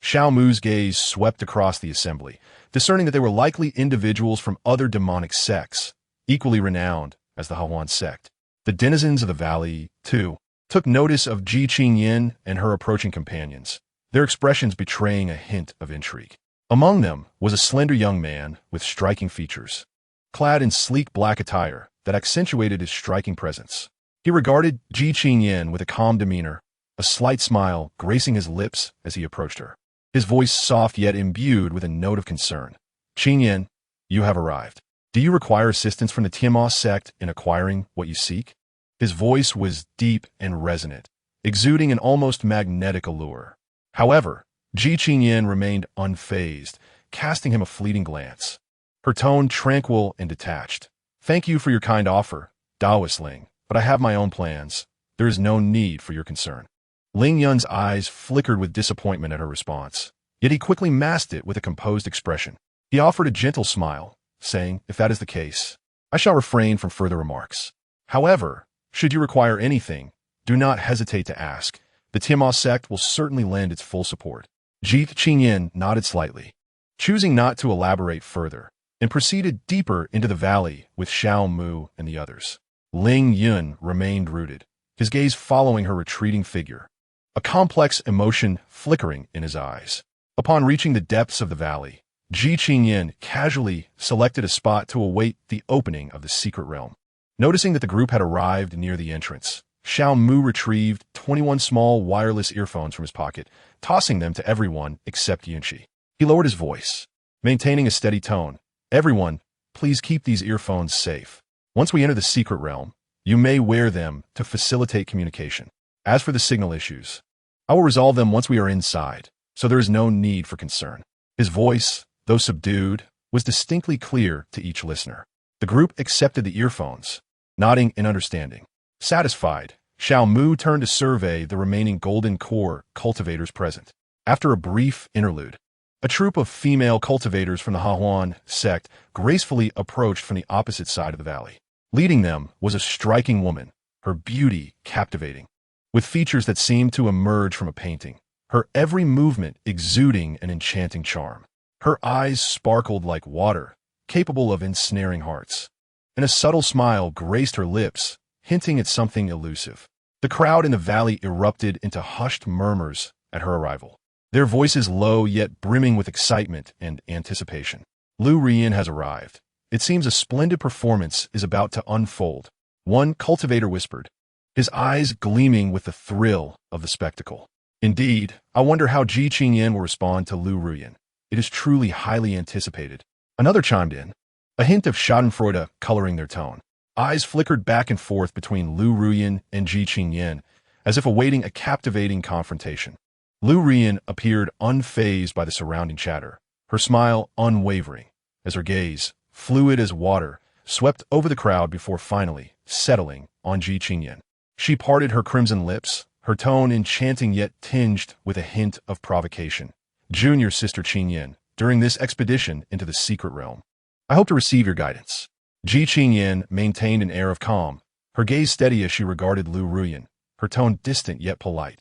Xiao Mu's gaze swept across the assembly, discerning that they were likely individuals from other demonic sects, equally renowned as the Hahuan sect. The denizens of the valley, too, took notice of Ji Qingyan and her approaching companions, their expressions betraying a hint of intrigue. Among them was a slender young man with striking features, clad in sleek black attire that accentuated his striking presence. He regarded Ji Qingyan with a calm demeanor, a slight smile gracing his lips as he approached her. His voice soft yet imbued with a note of concern. "Qingyan, you have arrived. Do you require assistance from the Tianma sect in acquiring what you seek?" His voice was deep and resonant, exuding an almost magnetic allure. However, Ji Qingyan remained unfazed, casting him a fleeting glance, her tone tranquil and detached. "Thank you for your kind offer, Daoist Ling, but I have my own plans. There is no need for your concern." Ling Yun's eyes flickered with disappointment at her response, yet he quickly masked it with a composed expression. He offered a gentle smile, saying, "If that is the case, I shall refrain from further remarks. However, should you require anything, do not hesitate to ask. The Tianma sect will certainly lend its full support." Ji Qingyan nodded slightly, choosing not to elaborate further, and proceeded deeper into the valley with Xiao Mu and the others. Ling Yun remained rooted, his gaze following her retreating figure, a complex emotion flickering in his eyes. Upon reaching the depths of the valley, Ji Qingyan casually selected a spot to await the opening of the secret realm. Noticing that the group had arrived near the entrance, Xiao Mu retrieved 21 small wireless earphones from his pocket, tossing them to everyone except Yunqi. He lowered his voice, maintaining a steady tone. "Everyone, please keep these earphones safe. Once we enter the secret realm, you may wear them to facilitate communication. As for the signal issues, I will resolve them once we are inside, so there is no need for concern. His voice, though subdued, was distinctly clear to each listener. The group accepted the earphones, nodding in understanding. Satisfied, Xiao Mu turned to survey the remaining golden core cultivators present. After a brief interlude, a troop of female cultivators from the Hahuan sect gracefully approached from the opposite side of the valley. Leading them was a striking woman, her beauty captivating, with features that seemed to emerge from a painting, her every movement exuding an enchanting charm. Her eyes sparkled like water, capable of ensnaring hearts, and a subtle smile graced her lips, hinting at something elusive. The crowd in the valley erupted into hushed murmurs at her arrival, their voices low yet brimming with excitement and anticipation. Lu Rian has arrived. It seems a splendid performance is about to unfold, one cultivator whispered, his eyes gleaming with the thrill of the spectacle. Indeed, I wonder how Ji Qingyan will respond to Lu Ruyan. It is truly highly anticipated. Another chimed in, a hint of schadenfreude coloring their tone. Eyes flickered back and forth between Lu Ruyan and Ji Qingyan, as if awaiting a captivating confrontation. Lu Ruyan appeared unfazed by the surrounding chatter, her smile unwavering, as her gaze, fluid as water, swept over the crowd before finally settling on Ji Qingyan. She parted her crimson lips, her tone enchanting yet tinged with a hint of provocation. Junior sister Qingyan, during this expedition into the secret realm, I hope to receive your guidance. Ji Qingyan maintained an air of calm, her gaze steady as she regarded Lu Ruyan, her tone distant yet polite.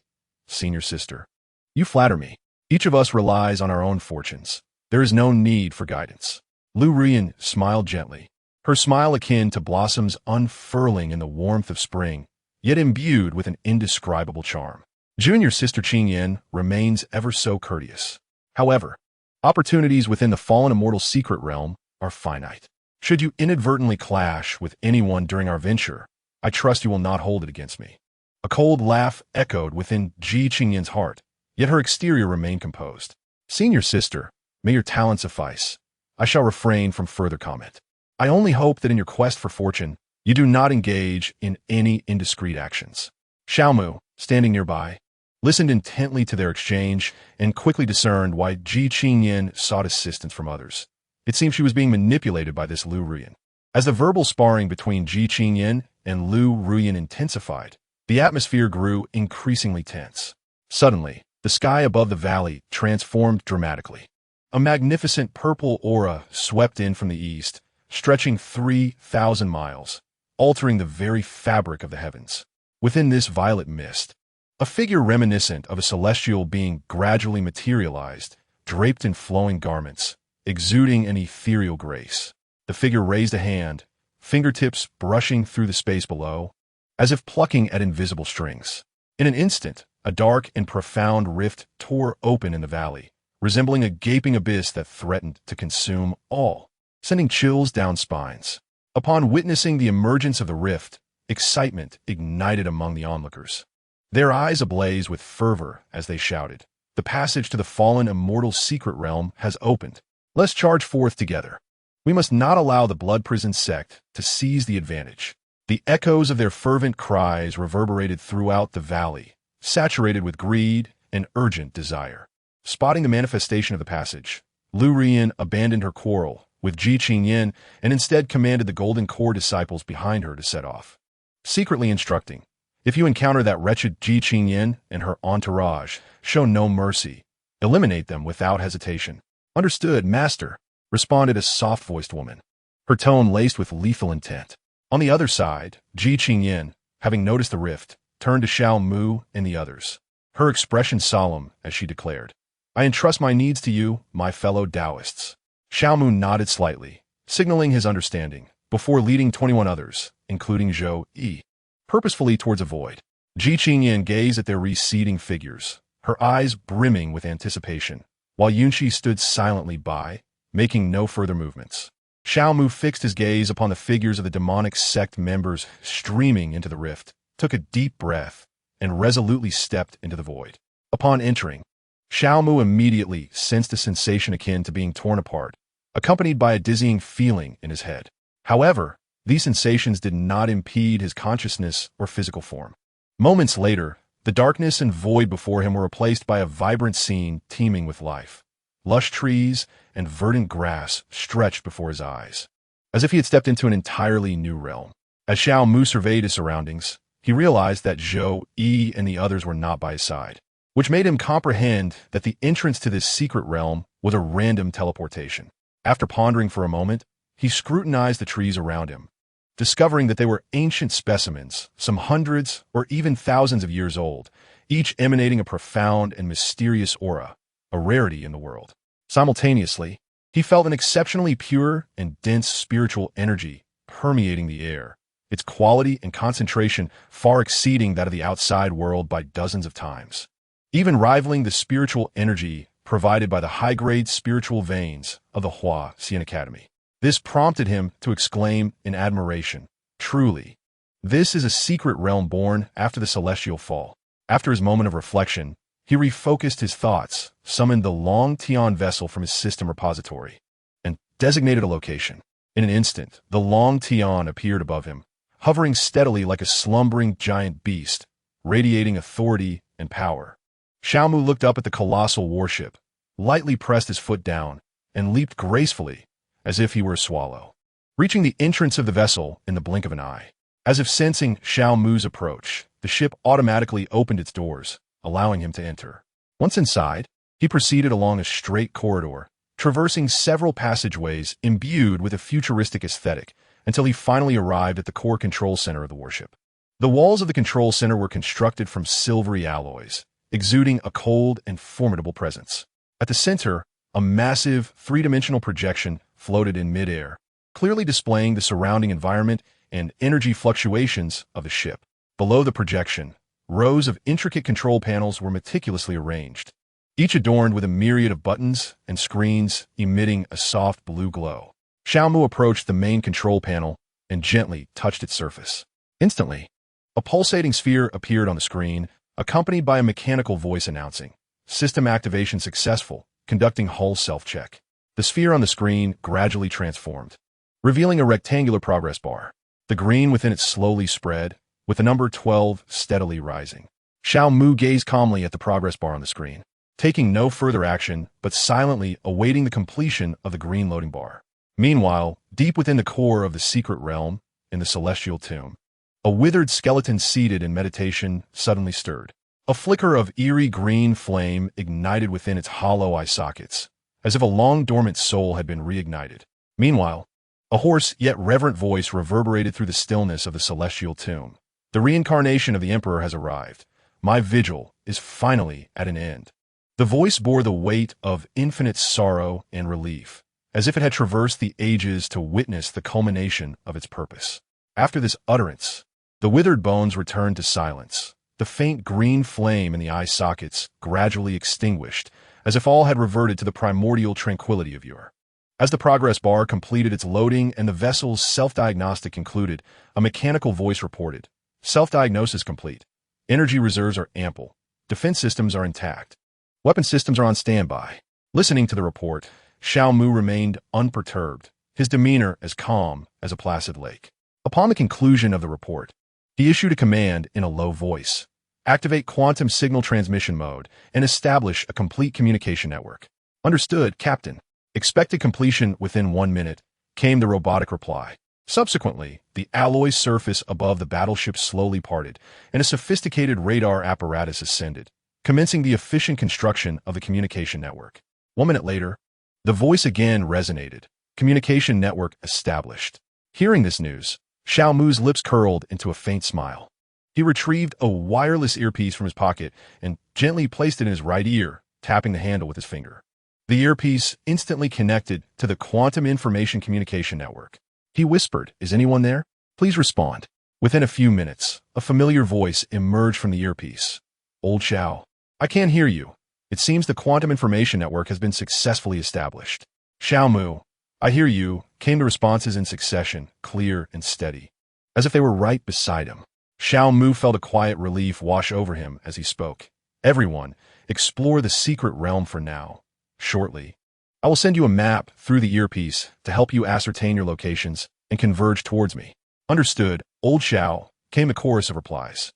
Senior sister, you flatter me. Each of us relies on our own fortunes. There is no need for guidance. Lu Ruyan smiled gently, her smile akin to blossoms unfurling in the warmth of spring, yet imbued with an indescribable charm. Junior sister Qingyan remains ever so courteous. However, opportunities within the fallen immortal secret realm are finite. Should you inadvertently clash with anyone during our venture, I trust you will not hold it against me. A cold laugh echoed within Ji Qingyan's heart, yet her exterior remained composed. Senior sister, may your talent suffice. I shall refrain from further comment. I only hope that in your quest for fortune, you do not engage in any indiscreet actions. Xiaomu, standing nearby, listened intently to their exchange and quickly discerned why Ji Qingyan sought assistance from others. It seemed she was being manipulated by this Lu Ruyan. As the verbal sparring between Ji Qingyan and Lu Ruyan intensified, the atmosphere grew increasingly tense. Suddenly, the sky above the valley transformed dramatically. A magnificent purple aura swept in from the east, stretching 3,000 miles, altering the very fabric of the heavens. Within this violet mist, a figure reminiscent of a celestial being gradually materialized, draped in flowing garments, exuding an ethereal grace. The figure raised a hand, fingertips brushing through the space below, as if plucking at invisible strings. In an instant, a dark and profound rift tore open in the valley, resembling a gaping abyss that threatened to consume all, sending chills down spines. Upon witnessing the emergence of the rift, excitement ignited among the onlookers. Their eyes ablaze with fervor as they shouted, "The passage to the fallen immortal secret realm has opened. Let's charge forth together. We must not allow the blood prison sect to seize the advantage." The echoes of their fervent cries reverberated throughout the valley, saturated with greed and urgent desire. Spotting the manifestation of the passage, Lu Rian abandoned her quarrel with Ji Qingyan and instead commanded the Golden Core disciples behind her to set off, secretly instructing, "If you encounter that wretched Ji Qingyan and her entourage, show no mercy. Eliminate them without hesitation." "Understood, master," responded a soft-voiced woman, her tone laced with lethal intent. On the other side, Ji Qingyan, having noticed the rift, turned to Xiao Mu and the others, her expression solemn as she declared, "I entrust my needs to you, my fellow Taoists." Xiao Mu nodded slightly, signaling his understanding, before leading 21 others, including Zhou Yi, purposefully towards a void. Ji Qingyan gazed at their receding figures, her eyes brimming with anticipation, while Yunxi stood silently by, making no further movements. Xiao Mu fixed his gaze upon the figures of the demonic sect members streaming into the rift, took a deep breath, and resolutely stepped into the void. Upon entering, Xiao Mu immediately sensed a sensation akin to being torn apart, accompanied by a dizzying feeling in his head. However, these sensations did not impede his consciousness or physical form. Moments later, The darkness and void before him were replaced by a vibrant scene teeming with life. Lush trees and verdant grass stretched before his eyes, as if he had stepped into an entirely new realm. As Xiao Mu surveyed his surroundings, he realized that Zhou Yi and the others were not by his side, which made him comprehend that the entrance to this secret realm was a random teleportation. After pondering for a moment, he scrutinized the trees around him, discovering that they were ancient specimens, some hundreds or even thousands of years old, each emanating a profound and mysterious aura, a rarity in the world. Simultaneously, he felt an exceptionally pure and dense spiritual energy permeating the air, its quality and concentration far exceeding that of the outside world by dozens of times, even rivaling the spiritual energy provided by the high-grade spiritual veins of the Hua Xian Academy. This prompted him to exclaim in admiration, "Truly, this is a secret realm born after the celestial fall." After his moment of reflection, he refocused his thoughts, summoned the Long Tian vessel from his system repository, and designated a location. In an instant, the Long Tian appeared above him, hovering steadily like a slumbering giant beast, radiating authority and power. Xiao Mu looked up at the colossal warship, lightly pressed his foot down, and leaped gracefully, as if he were a swallow, reaching the entrance of the vessel in the blink of an eye. As if sensing Xiao Mu's approach, the ship automatically opened its doors, allowing him to enter. Once inside, he proceeded along a straight corridor, traversing several passageways imbued with a futuristic aesthetic, until he finally arrived at the core control center of the warship. The walls of the control center were constructed from silvery alloys, exuding a cold and formidable presence. At the center, a massive, three-dimensional projection floated in midair, clearly displaying the surrounding environment and energy fluctuations of the ship. Below the projection, rows of intricate control panels were meticulously arranged, each adorned with a myriad of buttons and screens emitting a soft blue glow. Xiao Mu approached the main control panel and gently touched its surface. Instantly, a pulsating sphere appeared on the screen, accompanied by a mechanical voice announcing, "System activation successful, conducting hull self-check." The sphere on the screen gradually transformed, revealing a rectangular progress bar. The green within it slowly spread, with the number 12 steadily rising. Xiao Mu gazed calmly at the progress bar on the screen, taking no further action but silently awaiting the completion of the green loading bar. Meanwhile, deep within the core of the secret realm, in the celestial tomb, a withered skeleton seated in meditation suddenly stirred. A flicker of eerie green flame ignited within its hollow eye sockets, as if a long-dormant soul had been reignited. Meanwhile, a hoarse yet reverent voice reverberated through the stillness of the celestial tomb. "The reincarnation of the Emperor has arrived. My vigil is finally at an end." The voice bore the weight of infinite sorrow and relief, as if it had traversed the ages to witness the culmination of its purpose. After this utterance, the withered bones returned to silence. The faint green flame in the eye sockets gradually extinguished, as if all had reverted to the primordial tranquility of yore. As the progress bar completed its loading and the vessel's self-diagnostic concluded, a mechanical voice reported, "Self-diagnosis complete. Energy reserves are ample. Defense systems are intact. Weapon systems are on standby." Listening to the report, Xiao Mu remained unperturbed, his demeanor as calm as a placid lake. Upon the conclusion of the report, he issued a command in a low voice: "Activate quantum signal transmission mode and establish a complete communication network." "Understood, Captain." "Expected completion within 1 minute," came the robotic reply. Subsequently, the alloy surface above the battleship slowly parted, and a sophisticated radar apparatus ascended, commencing the efficient construction of the communication network. 1 minute later, the voice again resonated, "Communication network established." Hearing this news, Xiao Mu's lips curled into a faint smile. He retrieved a wireless earpiece from his pocket and gently placed it in his right ear, tapping the handle with his finger. The earpiece instantly connected to the quantum information communication network. He whispered, "Is anyone there? Please respond." Within a few minutes, a familiar voice emerged from the earpiece. "Old Xiao, I can't hear you. It seems the quantum information network has been successfully established." "Xiao Mu, I hear you," came the responses in succession, clear and steady, as if they were right beside him. Xiao Mu felt a quiet relief wash over him as he spoke. "Everyone, explore the secret realm for now. Shortly, I will send you a map through the earpiece to help you ascertain your locations and converge towards me." "Understood, Old Xiao," came the chorus of replies.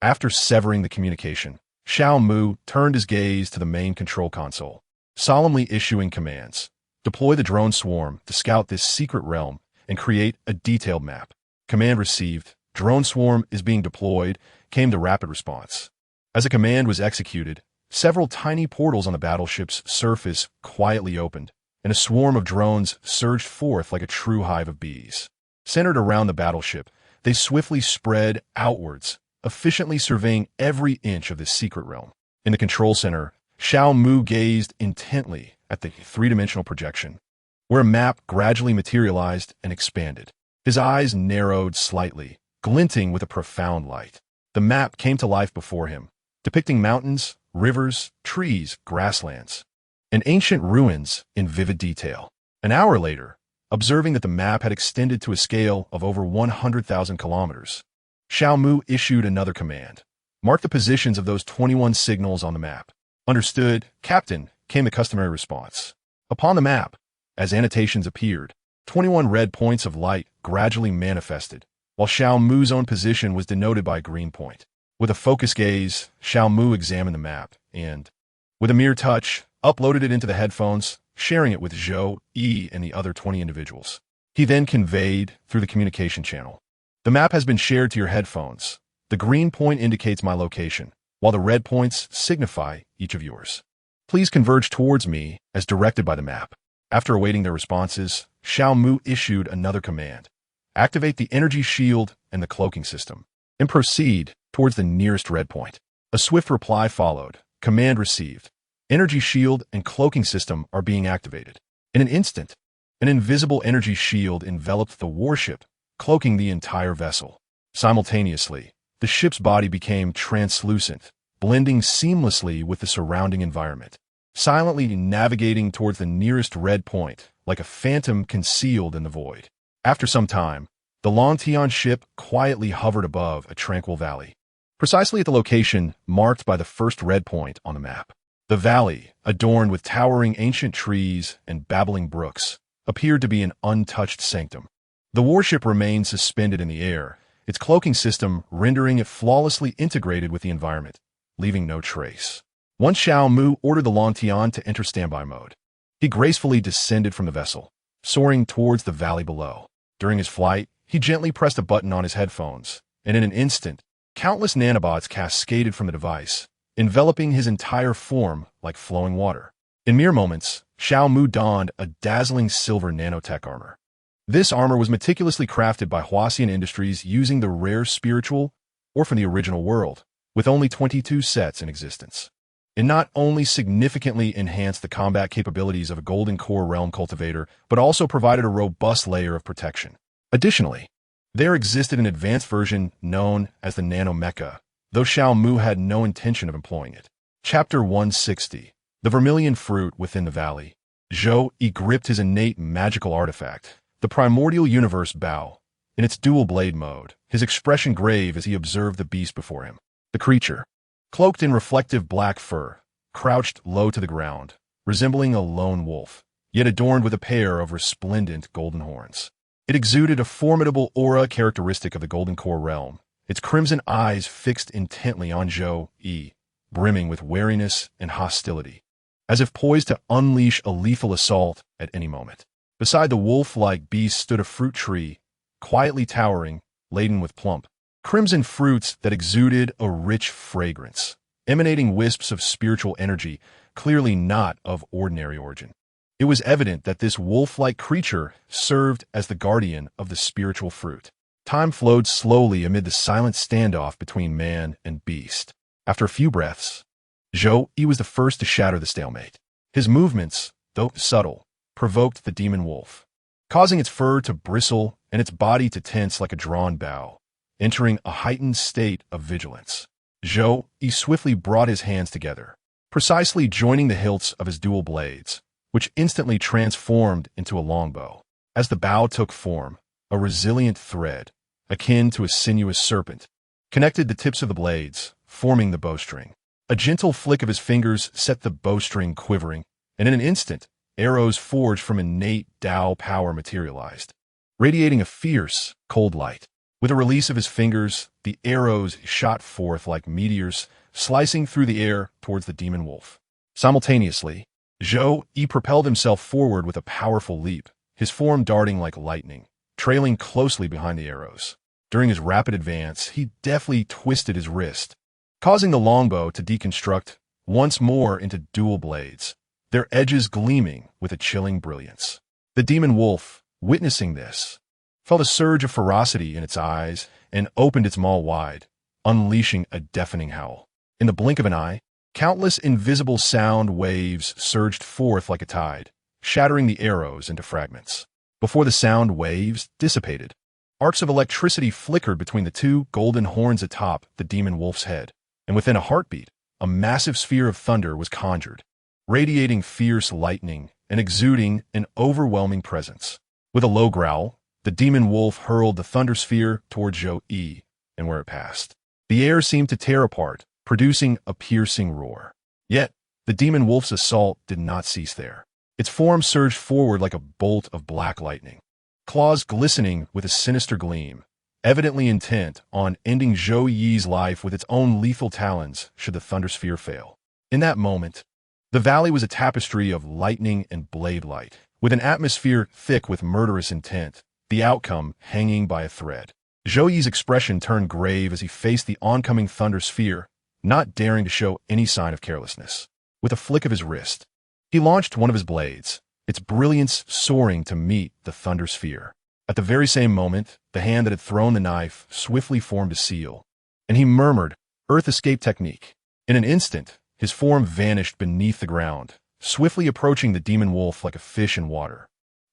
After severing the communication, Xiao Mu turned his gaze to the main control console, solemnly issuing commands. Deploy the drone swarm to scout this secret realm and create a detailed map. Command received. Drone swarm is being deployed, came the rapid response. As the command was executed, several tiny portals on the battleship's surface quietly opened, and a swarm of drones surged forth like a true hive of bees. Centered around the battleship, they swiftly spread outwards, efficiently surveying every inch of this secret realm. In the control center, Xiao Mu gazed intently at the three-dimensional projection, where a map gradually materialized and expanded. His eyes narrowed slightly, glinting with a profound light. The map came to life before him, depicting mountains, rivers, trees, grasslands, and ancient ruins in vivid detail. An hour later, observing that the map had extended to a scale of over 100,000 kilometers, Xiao Mu issued another command. Mark the positions of those 21 signals on the map. Understood, Captain, came the customary response. Upon the map, as annotations appeared, 21 red points of light gradually manifested, while Xiao Mu's own position was denoted by a green point. With a focused gaze, Xiao Mu examined the map and, with a mere touch, uploaded it into the headphones, sharing it with Zhou, Yi, and the other 20 individuals. He then conveyed through the communication channel. The map has been shared to your headphones. The green point indicates my location, while the red points signify each of yours. Please converge towards me as directed by the map. After awaiting their responses, Xiao Mu issued another command. Activate the energy shield and the cloaking system, and proceed towards the nearest red point. A swift reply followed. Command received. Energy shield and cloaking system are being activated. In an instant, an invisible energy shield enveloped the warship, cloaking the entire vessel. Simultaneously, the ship's body became translucent, blending seamlessly with the surrounding environment, silently navigating towards the nearest red point, like a phantom concealed in the void. After some time, the Longtian ship quietly hovered above a tranquil valley, precisely at the location marked by the first red point on the map. The valley, adorned with towering ancient trees and babbling brooks, appeared to be an untouched sanctum. The warship remained suspended in the air, its cloaking system rendering it flawlessly integrated with the environment, leaving no trace. Once Xiao Mu ordered the Longtian to enter standby mode, he gracefully descended from the vessel, soaring towards the valley below. During his flight, he gently pressed a button on his headphones, and in an instant, countless nanobots cascaded from the device, enveloping his entire form like flowing water. In mere moments, Xiao Mu donned a dazzling silver nanotech armor. This armor was meticulously crafted by Huasian Industries using the rare spiritual, or from the original world, with only 22 sets in existence. It not only significantly enhanced the combat capabilities of a golden core realm cultivator, but also provided a robust layer of protection. Additionally, there existed an advanced version known as the Nanomecha, though Xiao Mu had no intention of employing it. Chapter 160. The Vermilion Fruit Within the Valley. Zhou Yi gripped his innate magical artifact, the primordial universe bow, in its dual blade mode, his expression grave as he observed the beast before him. The creature, cloaked in reflective black fur, crouched low to the ground, resembling a lone wolf, yet adorned with a pair of resplendent golden horns. It exuded a formidable aura characteristic of the golden core realm, its crimson eyes fixed intently on Zhou Yi, brimming with wariness and hostility, as if poised to unleash a lethal assault at any moment. Beside the wolf-like beast stood a fruit tree, quietly towering, laden with plump, crimson fruits that exuded a rich fragrance, emanating wisps of spiritual energy, clearly not of ordinary origin. It was evident that this wolf-like creature served as the guardian of the spiritual fruit. Time flowed slowly amid the silent standoff between man and beast. After a few breaths, Zhou Yi was the first to shatter the stalemate. His movements, though subtle, provoked the demon wolf, causing its fur to bristle and its body to tense like a drawn bow, entering a heightened state of vigilance. Zhou Yi swiftly brought his hands together, precisely joining the hilts of his dual blades, which instantly transformed into a longbow. As the bow took form, a resilient thread, akin to a sinuous serpent, connected the tips of the blades, forming the bowstring. A gentle flick of his fingers set the bowstring quivering, and in an instant, arrows forged from innate Tao power materialized, radiating a fierce, cold light. With a release of his fingers, the arrows shot forth like meteors, slicing through the air towards the demon wolf. Simultaneously, Zhou Yi propelled himself forward with a powerful leap, his form darting like lightning, trailing closely behind the arrows. During his rapid advance, he deftly twisted his wrist, causing the longbow to deconstruct once more into dual blades, their edges gleaming with a chilling brilliance. The demon wolf, witnessing this, felt a surge of ferocity in its eyes and opened its maw wide, unleashing a deafening howl. In the blink of an eye, countless invisible sound waves surged forth like a tide, shattering the arrows into fragments. Before the sound waves dissipated, arcs of electricity flickered between the two golden horns atop the demon wolf's head, and within a heartbeat, a massive sphere of thunder was conjured, radiating fierce lightning and exuding an overwhelming presence. With a low growl, the demon wolf hurled the thunder sphere toward Zhou Yi, and where it passed, the air seemed to tear apart, producing a piercing roar. Yet, the demon wolf's assault did not cease there. Its form surged forward like a bolt of black lightning, claws glistening with a sinister gleam, evidently intent on ending Zhou Yi's life with its own lethal talons should the thunder sphere fail. In that moment, the valley was a tapestry of lightning and blade light, with an atmosphere thick with murderous intent, the outcome hanging by a thread. Zhou Yi's expression turned grave as he faced the oncoming thunder sphere, not daring to show any sign of carelessness. With a flick of his wrist, he launched one of his blades, its brilliance soaring to meet the thunder sphere. At the very same moment, the hand that had thrown the knife swiftly formed a seal, and he murmured, "Earth escape technique." In an instant, his form vanished beneath the ground, swiftly approaching the demon wolf like a fish in water.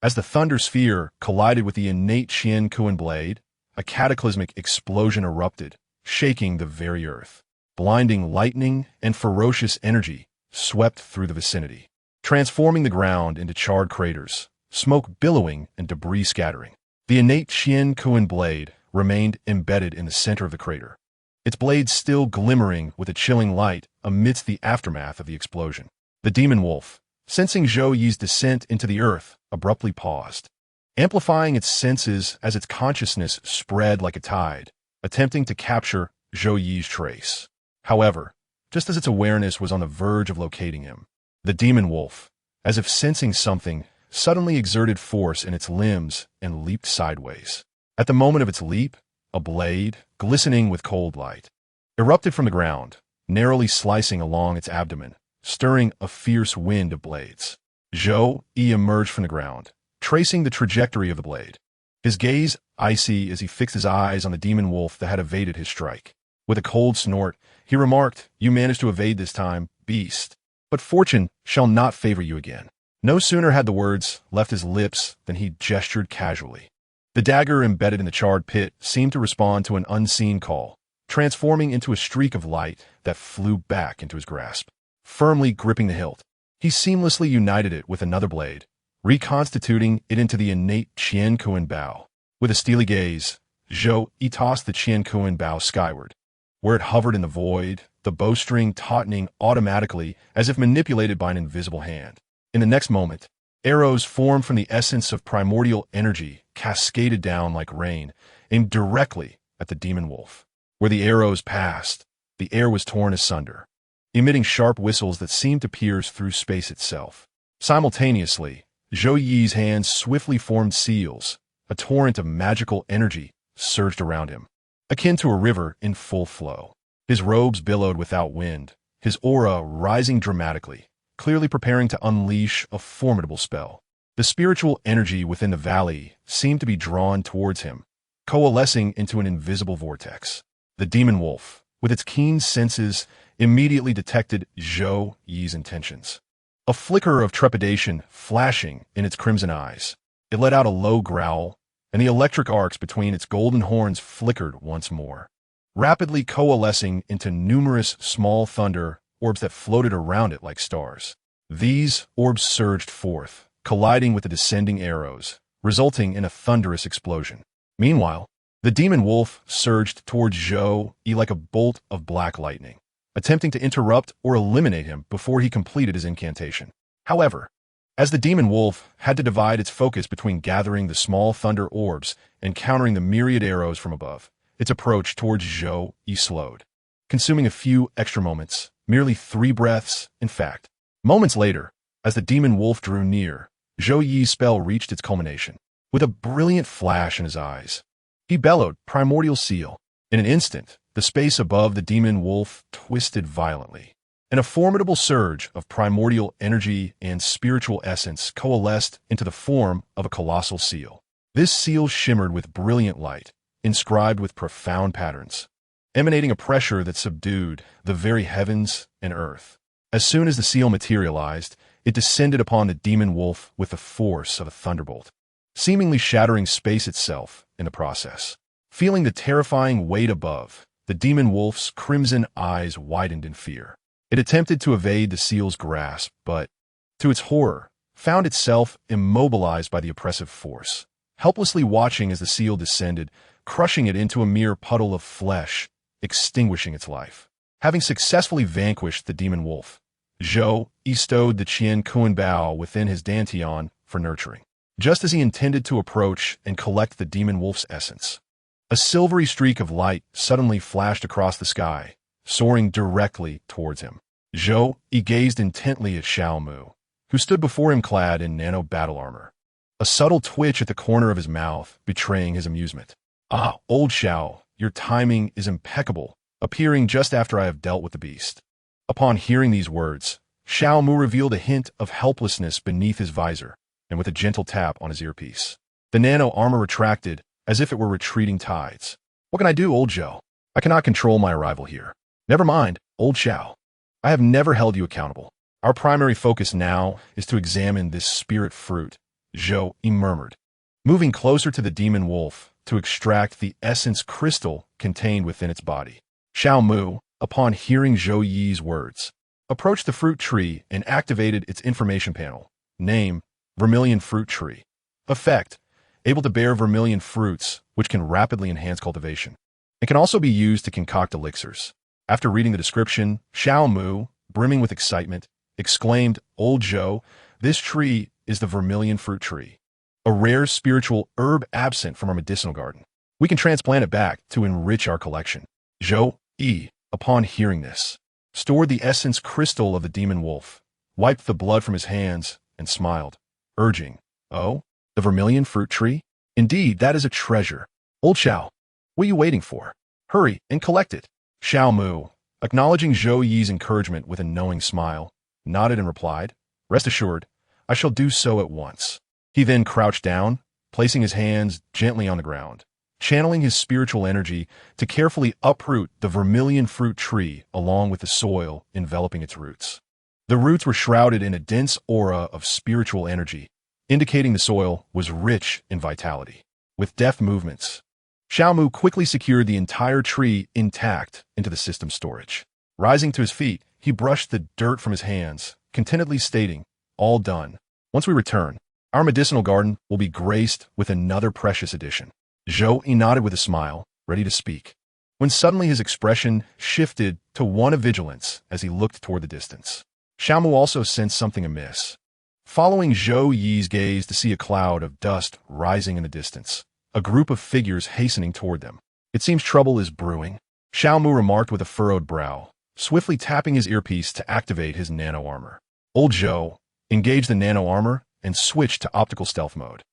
As the thunder sphere collided with the innate Qian Kuan blade, a cataclysmic explosion erupted, shaking the very earth. Blinding lightning and ferocious energy swept through the vicinity, transforming the ground into charred craters, smoke billowing and debris scattering. The innate Qian Kuan blade remained embedded in the center of the crater, its blade still glimmering with a chilling light amidst the aftermath of the explosion. The demon wolf, sensing Zhou Yi's descent into the earth, abruptly paused, amplifying its senses as its consciousness spread like a tide, attempting to capture Zhou Yi's trace. However, just as its awareness was on the verge of locating him, the demon wolf, as if sensing something, suddenly exerted force in its limbs and leaped sideways. At the moment of its leap, a blade, glistening with cold light, erupted from the ground, narrowly slicing along its abdomen, stirring a fierce wind of blades. Zhou Yi emerged from the ground, tracing the trajectory of the blade, his gaze icy as he fixed his eyes on the demon wolf that had evaded his strike. With a cold snort, he remarked, "You managed to evade this time, beast. But fortune shall not favor you again." No sooner had the words left his lips than he gestured casually. The dagger embedded in the charred pit seemed to respond to an unseen call, transforming into a streak of light that flew back into his grasp. Firmly gripping the hilt, he seamlessly united it with another blade, reconstituting it into the innate Qian Kuan bow. With a steely gaze, Zhou Yi tossed the Qian Kuan bow skyward. Where it hovered in the void, the bowstring tautening automatically as if manipulated by an invisible hand. In the next moment, arrows formed from the essence of primordial energy cascaded down like rain, aimed directly at the demon wolf. Where the arrows passed, the air was torn asunder, emitting sharp whistles that seemed to pierce through space itself. Simultaneously, Zhou Yi's hands swiftly formed seals. A torrent of magical energy surged around him, akin to a river in full flow. His robes billowed without wind, his aura rising dramatically, clearly preparing to unleash a formidable spell. The spiritual energy within the valley seemed to be drawn towards him, coalescing into an invisible vortex. The demon wolf, with its keen senses, immediately detected Zhou Yi's intentions. A flicker of trepidation flashing in its crimson eyes, it let out a low growl, and the electric arcs between its golden horns flickered once more, rapidly coalescing into numerous small thunder orbs that floated around it like stars. These orbs surged forth, colliding with the descending arrows, resulting in a thunderous explosion. Meanwhile, the demon wolf surged towards Zhou Yi like a bolt of black lightning, attempting to interrupt or eliminate him before he completed his incantation. However, As the demon wolf had to divide its focus between gathering the small thunder orbs and countering the myriad arrows from above, its approach towards Zhou Yi slowed, consuming a few extra moments, merely 3 breaths, in fact. Moments later, as the demon wolf drew near, Zhou Yi's spell reached its culmination. With a brilliant flash in his eyes, he bellowed, "Primordial seal." In an instant, the space above the demon wolf twisted violently, and a formidable surge of primordial energy and spiritual essence coalesced into the form of a colossal seal. This seal shimmered with brilliant light, inscribed with profound patterns, emanating a pressure that subdued the very heavens and earth. As soon as the seal materialized, it descended upon the demon wolf with the force of a thunderbolt, seemingly shattering space itself in the process. Feeling the terrifying weight above, the demon wolf's crimson eyes widened in fear. It attempted to evade the seal's grasp, but, to its horror, found itself immobilized by the oppressive force, helplessly watching as the seal descended, crushing it into a mere puddle of flesh, extinguishing its life. Having successfully vanquished the demon wolf, Zhou Yi stowed the Qian Kuan Bao within his dantian for nurturing. Just as he intended to approach and collect the demon wolf's essence, a silvery streak of light suddenly flashed across the sky, soaring directly towards him. Zhou Yi gazed intently at Xiao Mu, who stood before him clad in nano battle armor, a subtle twitch at the corner of his mouth betraying his amusement. "Ah, old Xiao, your timing is impeccable, appearing just after I have dealt with the beast." Upon hearing these words, Xiao Mu revealed a hint of helplessness beneath his visor, and with a gentle tap on his earpiece, the nano armor retracted as if it were retreating tides. "What can I do, old Zhou? I cannot control my arrival here." "Never mind, old Xiao. I have never held you accountable. Our primary focus now is to examine this spirit fruit," Zhou Yi murmured, moving closer to the demon wolf to extract the essence crystal contained within its body. Xiao Mu, upon hearing Zhou Yi's words, approached the fruit tree and activated its information panel. Name: Vermilion Fruit Tree. Effect: able to bear vermilion fruits, which can rapidly enhance cultivation. It can also be used to concoct elixirs. After reading the description, Xiao Mu, brimming with excitement, exclaimed, "Old Zhou, this tree is the vermilion fruit tree, a rare spiritual herb absent from our medicinal garden. We can transplant it back to enrich our collection." Zhou Yi, upon hearing this, stored the essence crystal of the demon wolf, wiped the blood from his hands, and smiled, urging, "Oh, the vermilion fruit tree? Indeed, that is a treasure. Old Xiao, what are you waiting for? Hurry and collect it." Xiao Mu, acknowledging Zhou Yi's encouragement with a knowing smile, nodded and replied, "Rest assured, I shall do so at once." He then crouched down, placing his hands gently on the ground, channeling his spiritual energy to carefully uproot the vermilion fruit tree along with the soil enveloping its roots. The roots were shrouded in a dense aura of spiritual energy, indicating the soil was rich in vitality. With deft movements, Xiao Mu quickly secured the entire tree intact into the system's storage. Rising to his feet, he brushed the dirt from his hands, contentedly stating, "All done. Once we return, our medicinal garden will be graced with another precious addition." Zhou Yi nodded with a smile, ready to speak, when suddenly his expression shifted to one of vigilance as he looked toward the distance. Xiao Mu also sensed something amiss, following Zhou Yi's gaze to see a cloud of dust rising in the distance, a group of figures hastening toward them. "It seems trouble is brewing," Xiao Mu remarked with a furrowed brow, swiftly tapping his earpiece to activate his nano armor. Old Zhou engaged the nano armor and switched to optical stealth mode,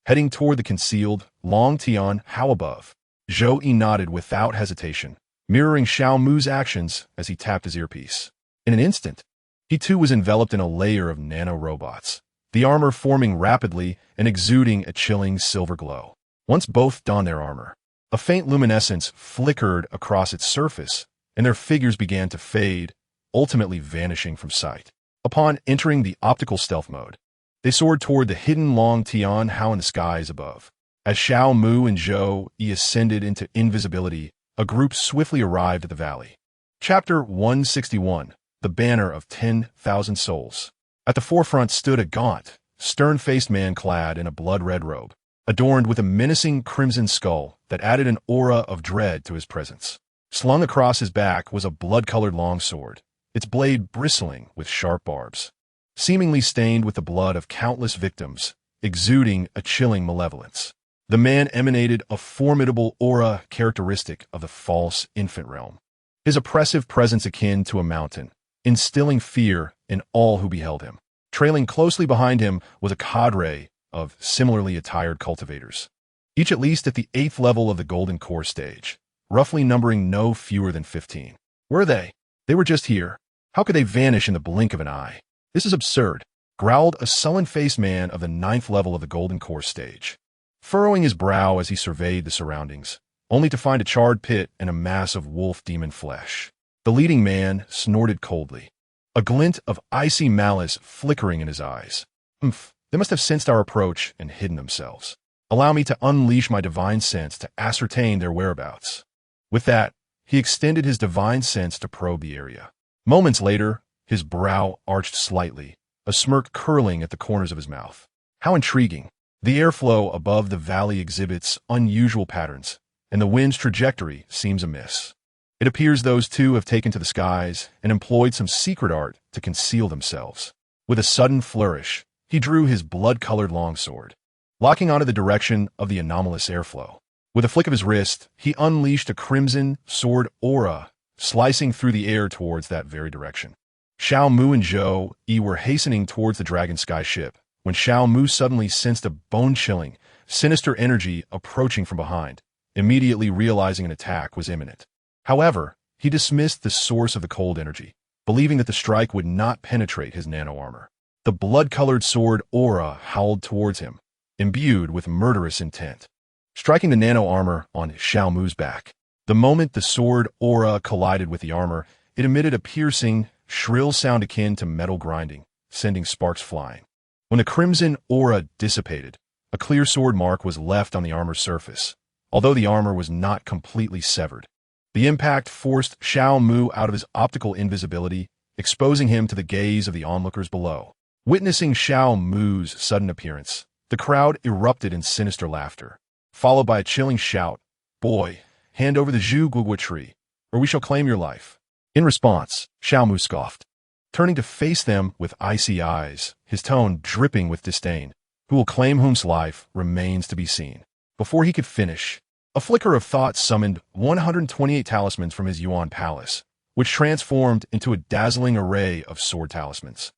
heading toward the concealed Long Tian How above. Zhou Yi nodded without hesitation, mirroring Xiao Mu's actions as he tapped his earpiece. In an instant, he too was enveloped in a layer of nano-robots, the armor forming rapidly and exuding a chilling silver glow. Once both donned their armor, a faint luminescence flickered across its surface, and their figures began to fade, ultimately vanishing from sight. Upon entering the optical stealth mode, they soared toward the hidden Long Tian How in the skies above. As Xiao Mu and Zhou Yi ascended into invisibility, a group swiftly arrived at the valley. Chapter 161, The Banner of 10,000 Souls. At the forefront stood a gaunt, stern-faced man clad in a blood-red robe, adorned with a menacing crimson skull that added an aura of dread to his presence. Slung across his back was a blood-colored longsword, its blade bristling with sharp barbs. seemingly stained with the blood of countless victims, exuding a chilling malevolence. The man emanated a formidable aura characteristic of the false infant realm, his oppressive presence akin to a mountain, instilling fear in all who beheld him. Trailing closely behind him was a cadre of similarly attired cultivators, each at least at the 8th level of the golden core stage, roughly numbering no fewer than 15. Were they? They were just here. How could they vanish in the blink of an eye? This is absurd, growled a sullen-faced man of the 9th level of the golden core stage, furrowing his brow as he surveyed the surroundings, only to find a charred pit and a mass of wolf demon flesh. The leading man snorted coldly, a glint of icy malice flickering in his eyes. They must have sensed our approach and hidden themselves. Allow me to unleash my divine sense to ascertain their whereabouts. With that, he extended his divine sense to probe the area. Moments later, his brow arched slightly, a smirk curling at the corners of his mouth. How intriguing. The airflow above the valley exhibits unusual patterns, and the wind's trajectory seems amiss. It appears those two have taken to the skies and employed some secret art to conceal themselves. With a sudden flourish, he drew his blood-colored longsword, locking onto the direction of the anomalous airflow. With a flick of his wrist, he unleashed a crimson sword aura, slicing through the air towards that very direction. Xiao Mu and Zhou Yi were hastening towards the Dragon Sky ship when Xiao Mu suddenly sensed a bone-chilling, sinister energy approaching from behind, immediately realizing an attack was imminent. However, he dismissed the source of the cold energy, believing that the strike would not penetrate his nano-armor. The blood-colored sword aura howled towards him, imbued with murderous intent, striking the nano-armor on Xiao Mu's back. The moment the sword aura collided with the armor, it emitted a piercing, shrill sound akin to metal grinding, sending sparks flying. When the crimson aura dissipated, a clear sword mark was left on the armor's surface, although the armor was not completely severed. The impact forced Xiao Mu out of his optical invisibility, exposing him to the gaze of the onlookers below. Witnessing Xiao Mu's sudden appearance, the crowd erupted in sinister laughter, followed by a chilling shout, "Boy, hand over the Zhu Guogua tree, or we shall claim your life." In response, Xiao Mu scoffed, turning to face them with icy eyes, his tone dripping with disdain. Who will claim whom's life remains to be seen. Before he could finish, a flicker of thought summoned 128 talismans from his Yuan palace, which transformed into a dazzling array of sword talismans,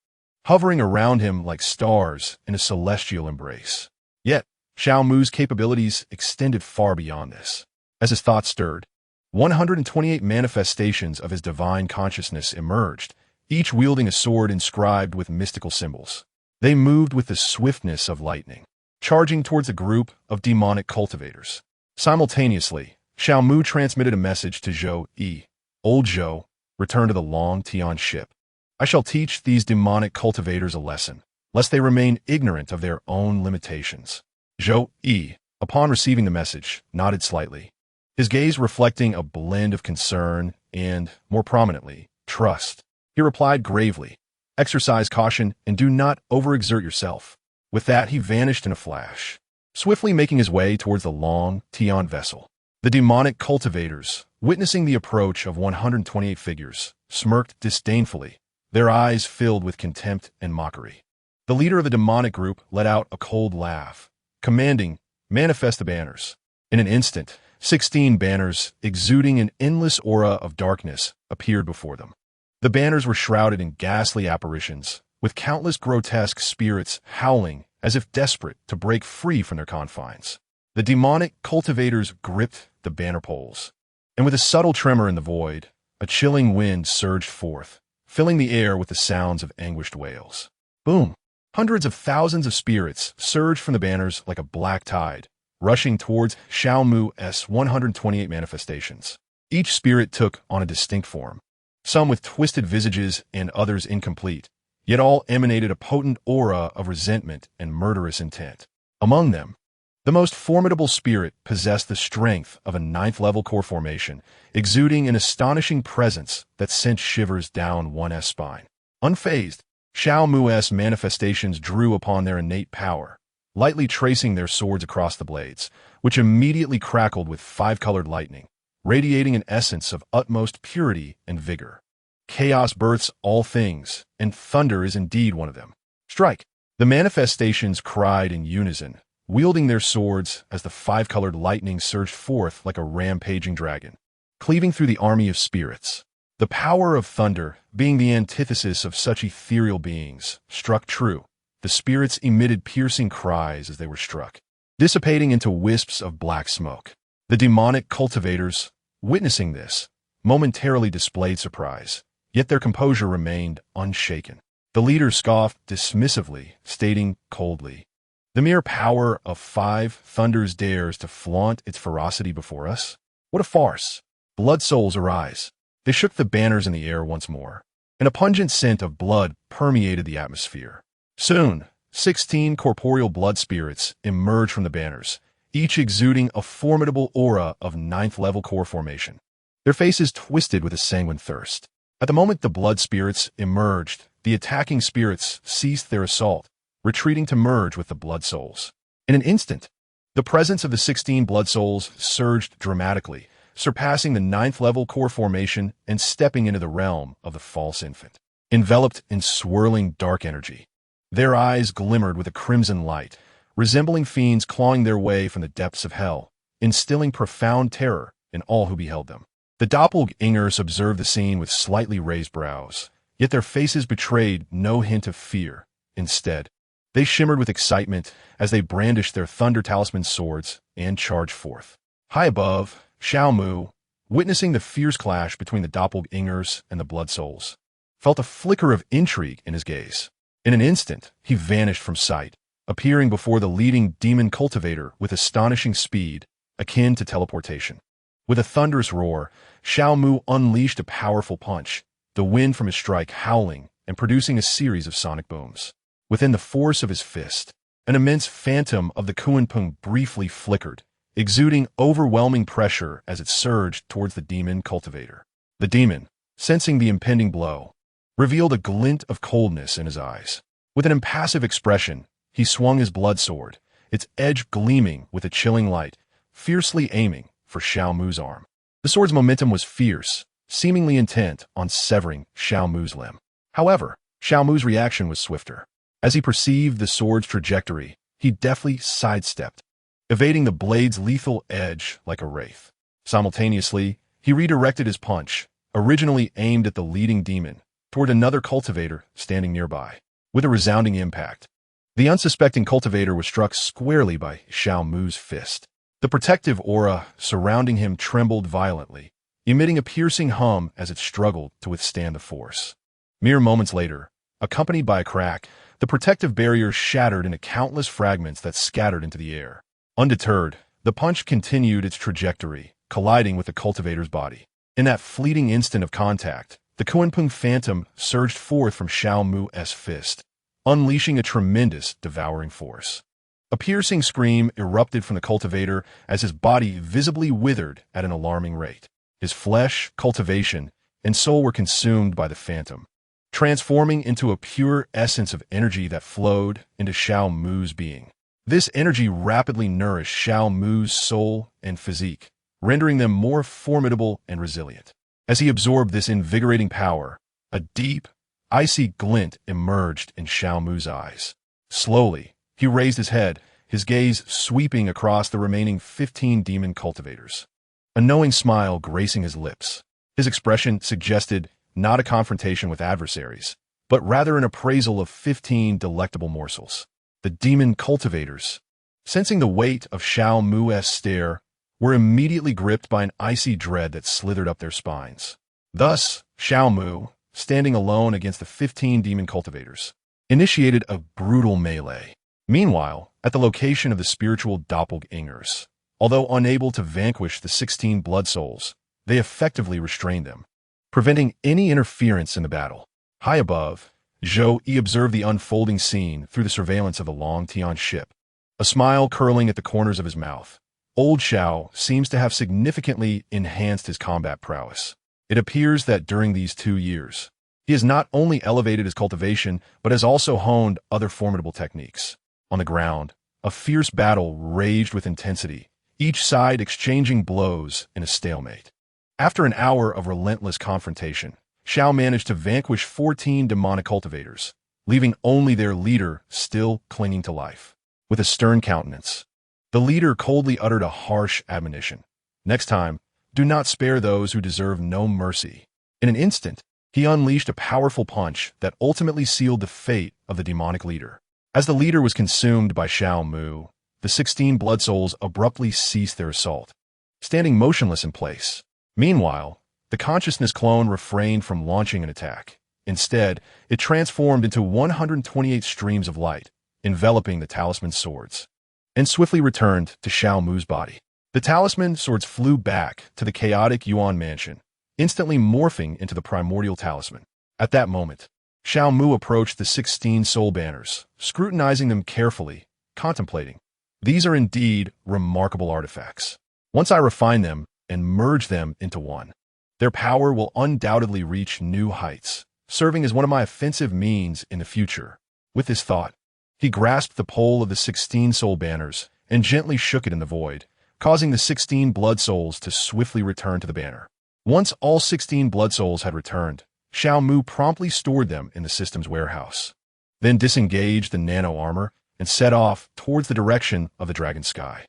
hovering around him like stars in a celestial embrace. Yet, Xiao Mu's capabilities extended far beyond this. As his thoughts stirred, 128 manifestations of his divine consciousness emerged, each wielding a sword inscribed with mystical symbols. They moved with the swiftness of lightning, charging towards a group of demonic cultivators. Simultaneously, Xiao Mu transmitted a message to Zhou Yi. "Old Zhou, return to the Long Tian ship. I shall teach these demonic cultivators a lesson, lest they remain ignorant of their own limitations." Zhou Yi, upon receiving the message, nodded slightly, his gaze reflecting a blend of concern and, more prominently, trust. He replied gravely, "Exercise caution and do not overexert yourself." With that, he vanished in a flash, swiftly making his way towards the Long Tian vessel. The demonic cultivators, witnessing the approach of 128 figures, smirked disdainfully, their eyes filled with contempt and mockery. The leader of the demonic group let out a cold laugh, commanding, "Manifest the banners." In an instant, 16 banners, exuding an endless aura of darkness, appeared before them. The banners were shrouded in ghastly apparitions, with countless grotesque spirits howling as if desperate to break free from their confines. The demonic cultivators gripped the banner poles, and with a subtle tremor in the void, a chilling wind surged forth, filling the air with the sounds of anguished wails. Boom! Hundreds of thousands of spirits surged from the banners like a black tide, rushing towards Xiao Mu's 128 manifestations. Each spirit took on a distinct form, some with twisted visages and others incomplete, yet all emanated a potent aura of resentment and murderous intent. Among them, the most formidable spirit possessed the strength of a 9th-level core formation, exuding an astonishing presence that sent shivers down one's spine. Unfazed, Xiao Mu's manifestations drew upon their innate power, lightly tracing their swords across the blades, which immediately crackled with 5-colored lightning, radiating an essence of utmost purity and vigor. Chaos births all things, and thunder is indeed one of them. Strike! The manifestations cried in unison, wielding their swords as the five-colored lightning surged forth like a rampaging dragon, cleaving through the army of spirits. The power of thunder, being the antithesis of such ethereal beings, struck true. The spirits emitted piercing cries as they were struck, dissipating into wisps of black smoke. The demonic cultivators, witnessing this, momentarily displayed surprise, yet their composure remained unshaken. The leader scoffed dismissively, stating coldly, "The mere power of 5 thunders dares to flaunt its ferocity before us? What a farce! Blood souls arise." They shook the banners in the air once more, and a pungent scent of blood permeated the atmosphere. Soon, 16 corporeal blood spirits emerged from the banners, each exuding a formidable aura of 9th-level core formation, their faces twisted with a sanguine thirst. At the moment the blood spirits emerged, the attacking spirits ceased their assault, retreating to merge with the blood souls. In an instant, the presence of the 16 blood souls surged dramatically, surpassing the 9th-level core formation and stepping into the realm of the false infant. Enveloped in swirling dark energy, their eyes glimmered with a crimson light, resembling fiends clawing their way from the depths of hell, instilling profound terror in all who beheld them. The doppelgangers observed the scene with slightly raised brows, yet their faces betrayed no hint of fear. Instead, they shimmered with excitement as they brandished their Thunder Talisman swords and charged forth. High above, Xiao Mu, witnessing the fierce clash between the doppelgangers and the blood souls, felt a flicker of intrigue in his gaze. In an instant, he vanished from sight, appearing before the leading demon cultivator with astonishing speed, akin to teleportation. With a thunderous roar, Xiao Mu unleashed a powerful punch, the wind from his strike howling and producing a series of sonic booms. Within the force of his fist, an immense phantom of the Kunpeng briefly flickered, exuding overwhelming pressure as it surged towards the demon cultivator. The demon, sensing the impending blow, revealed a glint of coldness in his eyes. With an impassive expression, he swung his blood sword, its edge gleaming with a chilling light, fiercely aiming for Xiao Mu's arm. The sword's momentum was fierce, seemingly intent on severing Xiao Mu's limb. However, Xiao Mu's reaction was swifter. As he perceived the sword's trajectory, he deftly sidestepped, evading the blade's lethal edge like a wraith. Simultaneously, he redirected his punch, originally aimed at the leading demon, toward another cultivator standing nearby. With a resounding impact, the unsuspecting cultivator was struck squarely by Xiao Mu's fist. The protective aura surrounding him trembled violently, emitting a piercing hum as it struggled to withstand the force. Mere moments later, accompanied by a crack, the protective barrier shattered into countless fragments that scattered into the air. Undeterred, the punch continued its trajectory, colliding with the cultivator's body. In that fleeting instant of contact, the Kunpeng phantom surged forth from Xiao Mu's fist, unleashing a tremendous, devouring force. A piercing scream erupted from the cultivator as his body visibly withered at an alarming rate. His flesh, cultivation, and soul were consumed by the phantom, transforming into a pure essence of energy that flowed into Xiao Mu's being. This energy rapidly nourished Xiao Mu's soul and physique, rendering them more formidable and resilient. As he absorbed this invigorating power, a deep, icy glint emerged in Xiao Mu's eyes. Slowly, he raised his head, his gaze sweeping across the remaining 15 demon cultivators. A knowing smile gracing his lips. His expression suggested not a confrontation with adversaries, but rather an appraisal of 15 delectable morsels. The demon cultivators, sensing the weight of Xiao Mu's stare, were immediately gripped by an icy dread that slithered up their spines. Thus, Xiao Mu, standing alone against the 15 demon cultivators, initiated a brutal melee. Meanwhile, at the location of the spiritual doppelgangers, although unable to vanquish the 16 blood souls, they effectively restrained them, preventing any interference in the battle. High above, Zhou Yi observed the unfolding scene through the surveillance of the Long Tian ship, a smile curling at the corners of his mouth. Old Xiao seems to have significantly enhanced his combat prowess. It appears that during these 2 years, he has not only elevated his cultivation, but has also honed other formidable techniques. On the ground, a fierce battle raged with intensity, each side exchanging blows in a stalemate. After an hour of relentless confrontation, Shao managed to vanquish 14 demonic cultivators, leaving only their leader still clinging to life. With a stern countenance, the leader coldly uttered a harsh admonition. Next time, do not spare those who deserve no mercy. In an instant, he unleashed a powerful punch that ultimately sealed the fate of the demonic leader. As the leader was consumed by Shao Mu, the 16 blood souls abruptly ceased their assault, standing motionless in place. Meanwhile, the consciousness clone refrained from launching an attack. Instead, it transformed into 128 streams of light, enveloping the talisman's swords, and swiftly returned to Shao Mu's body. The talisman swords flew back to the chaotic Yuan mansion, instantly morphing into the primordial talisman. At that moment, Shao Mu approached the 16 soul banners, scrutinizing them carefully, contemplating. These are indeed remarkable artifacts. Once I refine them and merge them into one, their power will undoubtedly reach new heights, serving as one of my offensive means in the future. With this thought, he grasped the pole of the 16 soul banners and gently shook it in the void, causing the 16 blood souls to swiftly return to the banner. Once all 16 blood souls had returned, Shao Mu promptly stored them in the system's warehouse, then disengaged the nano armor and set off towards the direction of the dragon sky.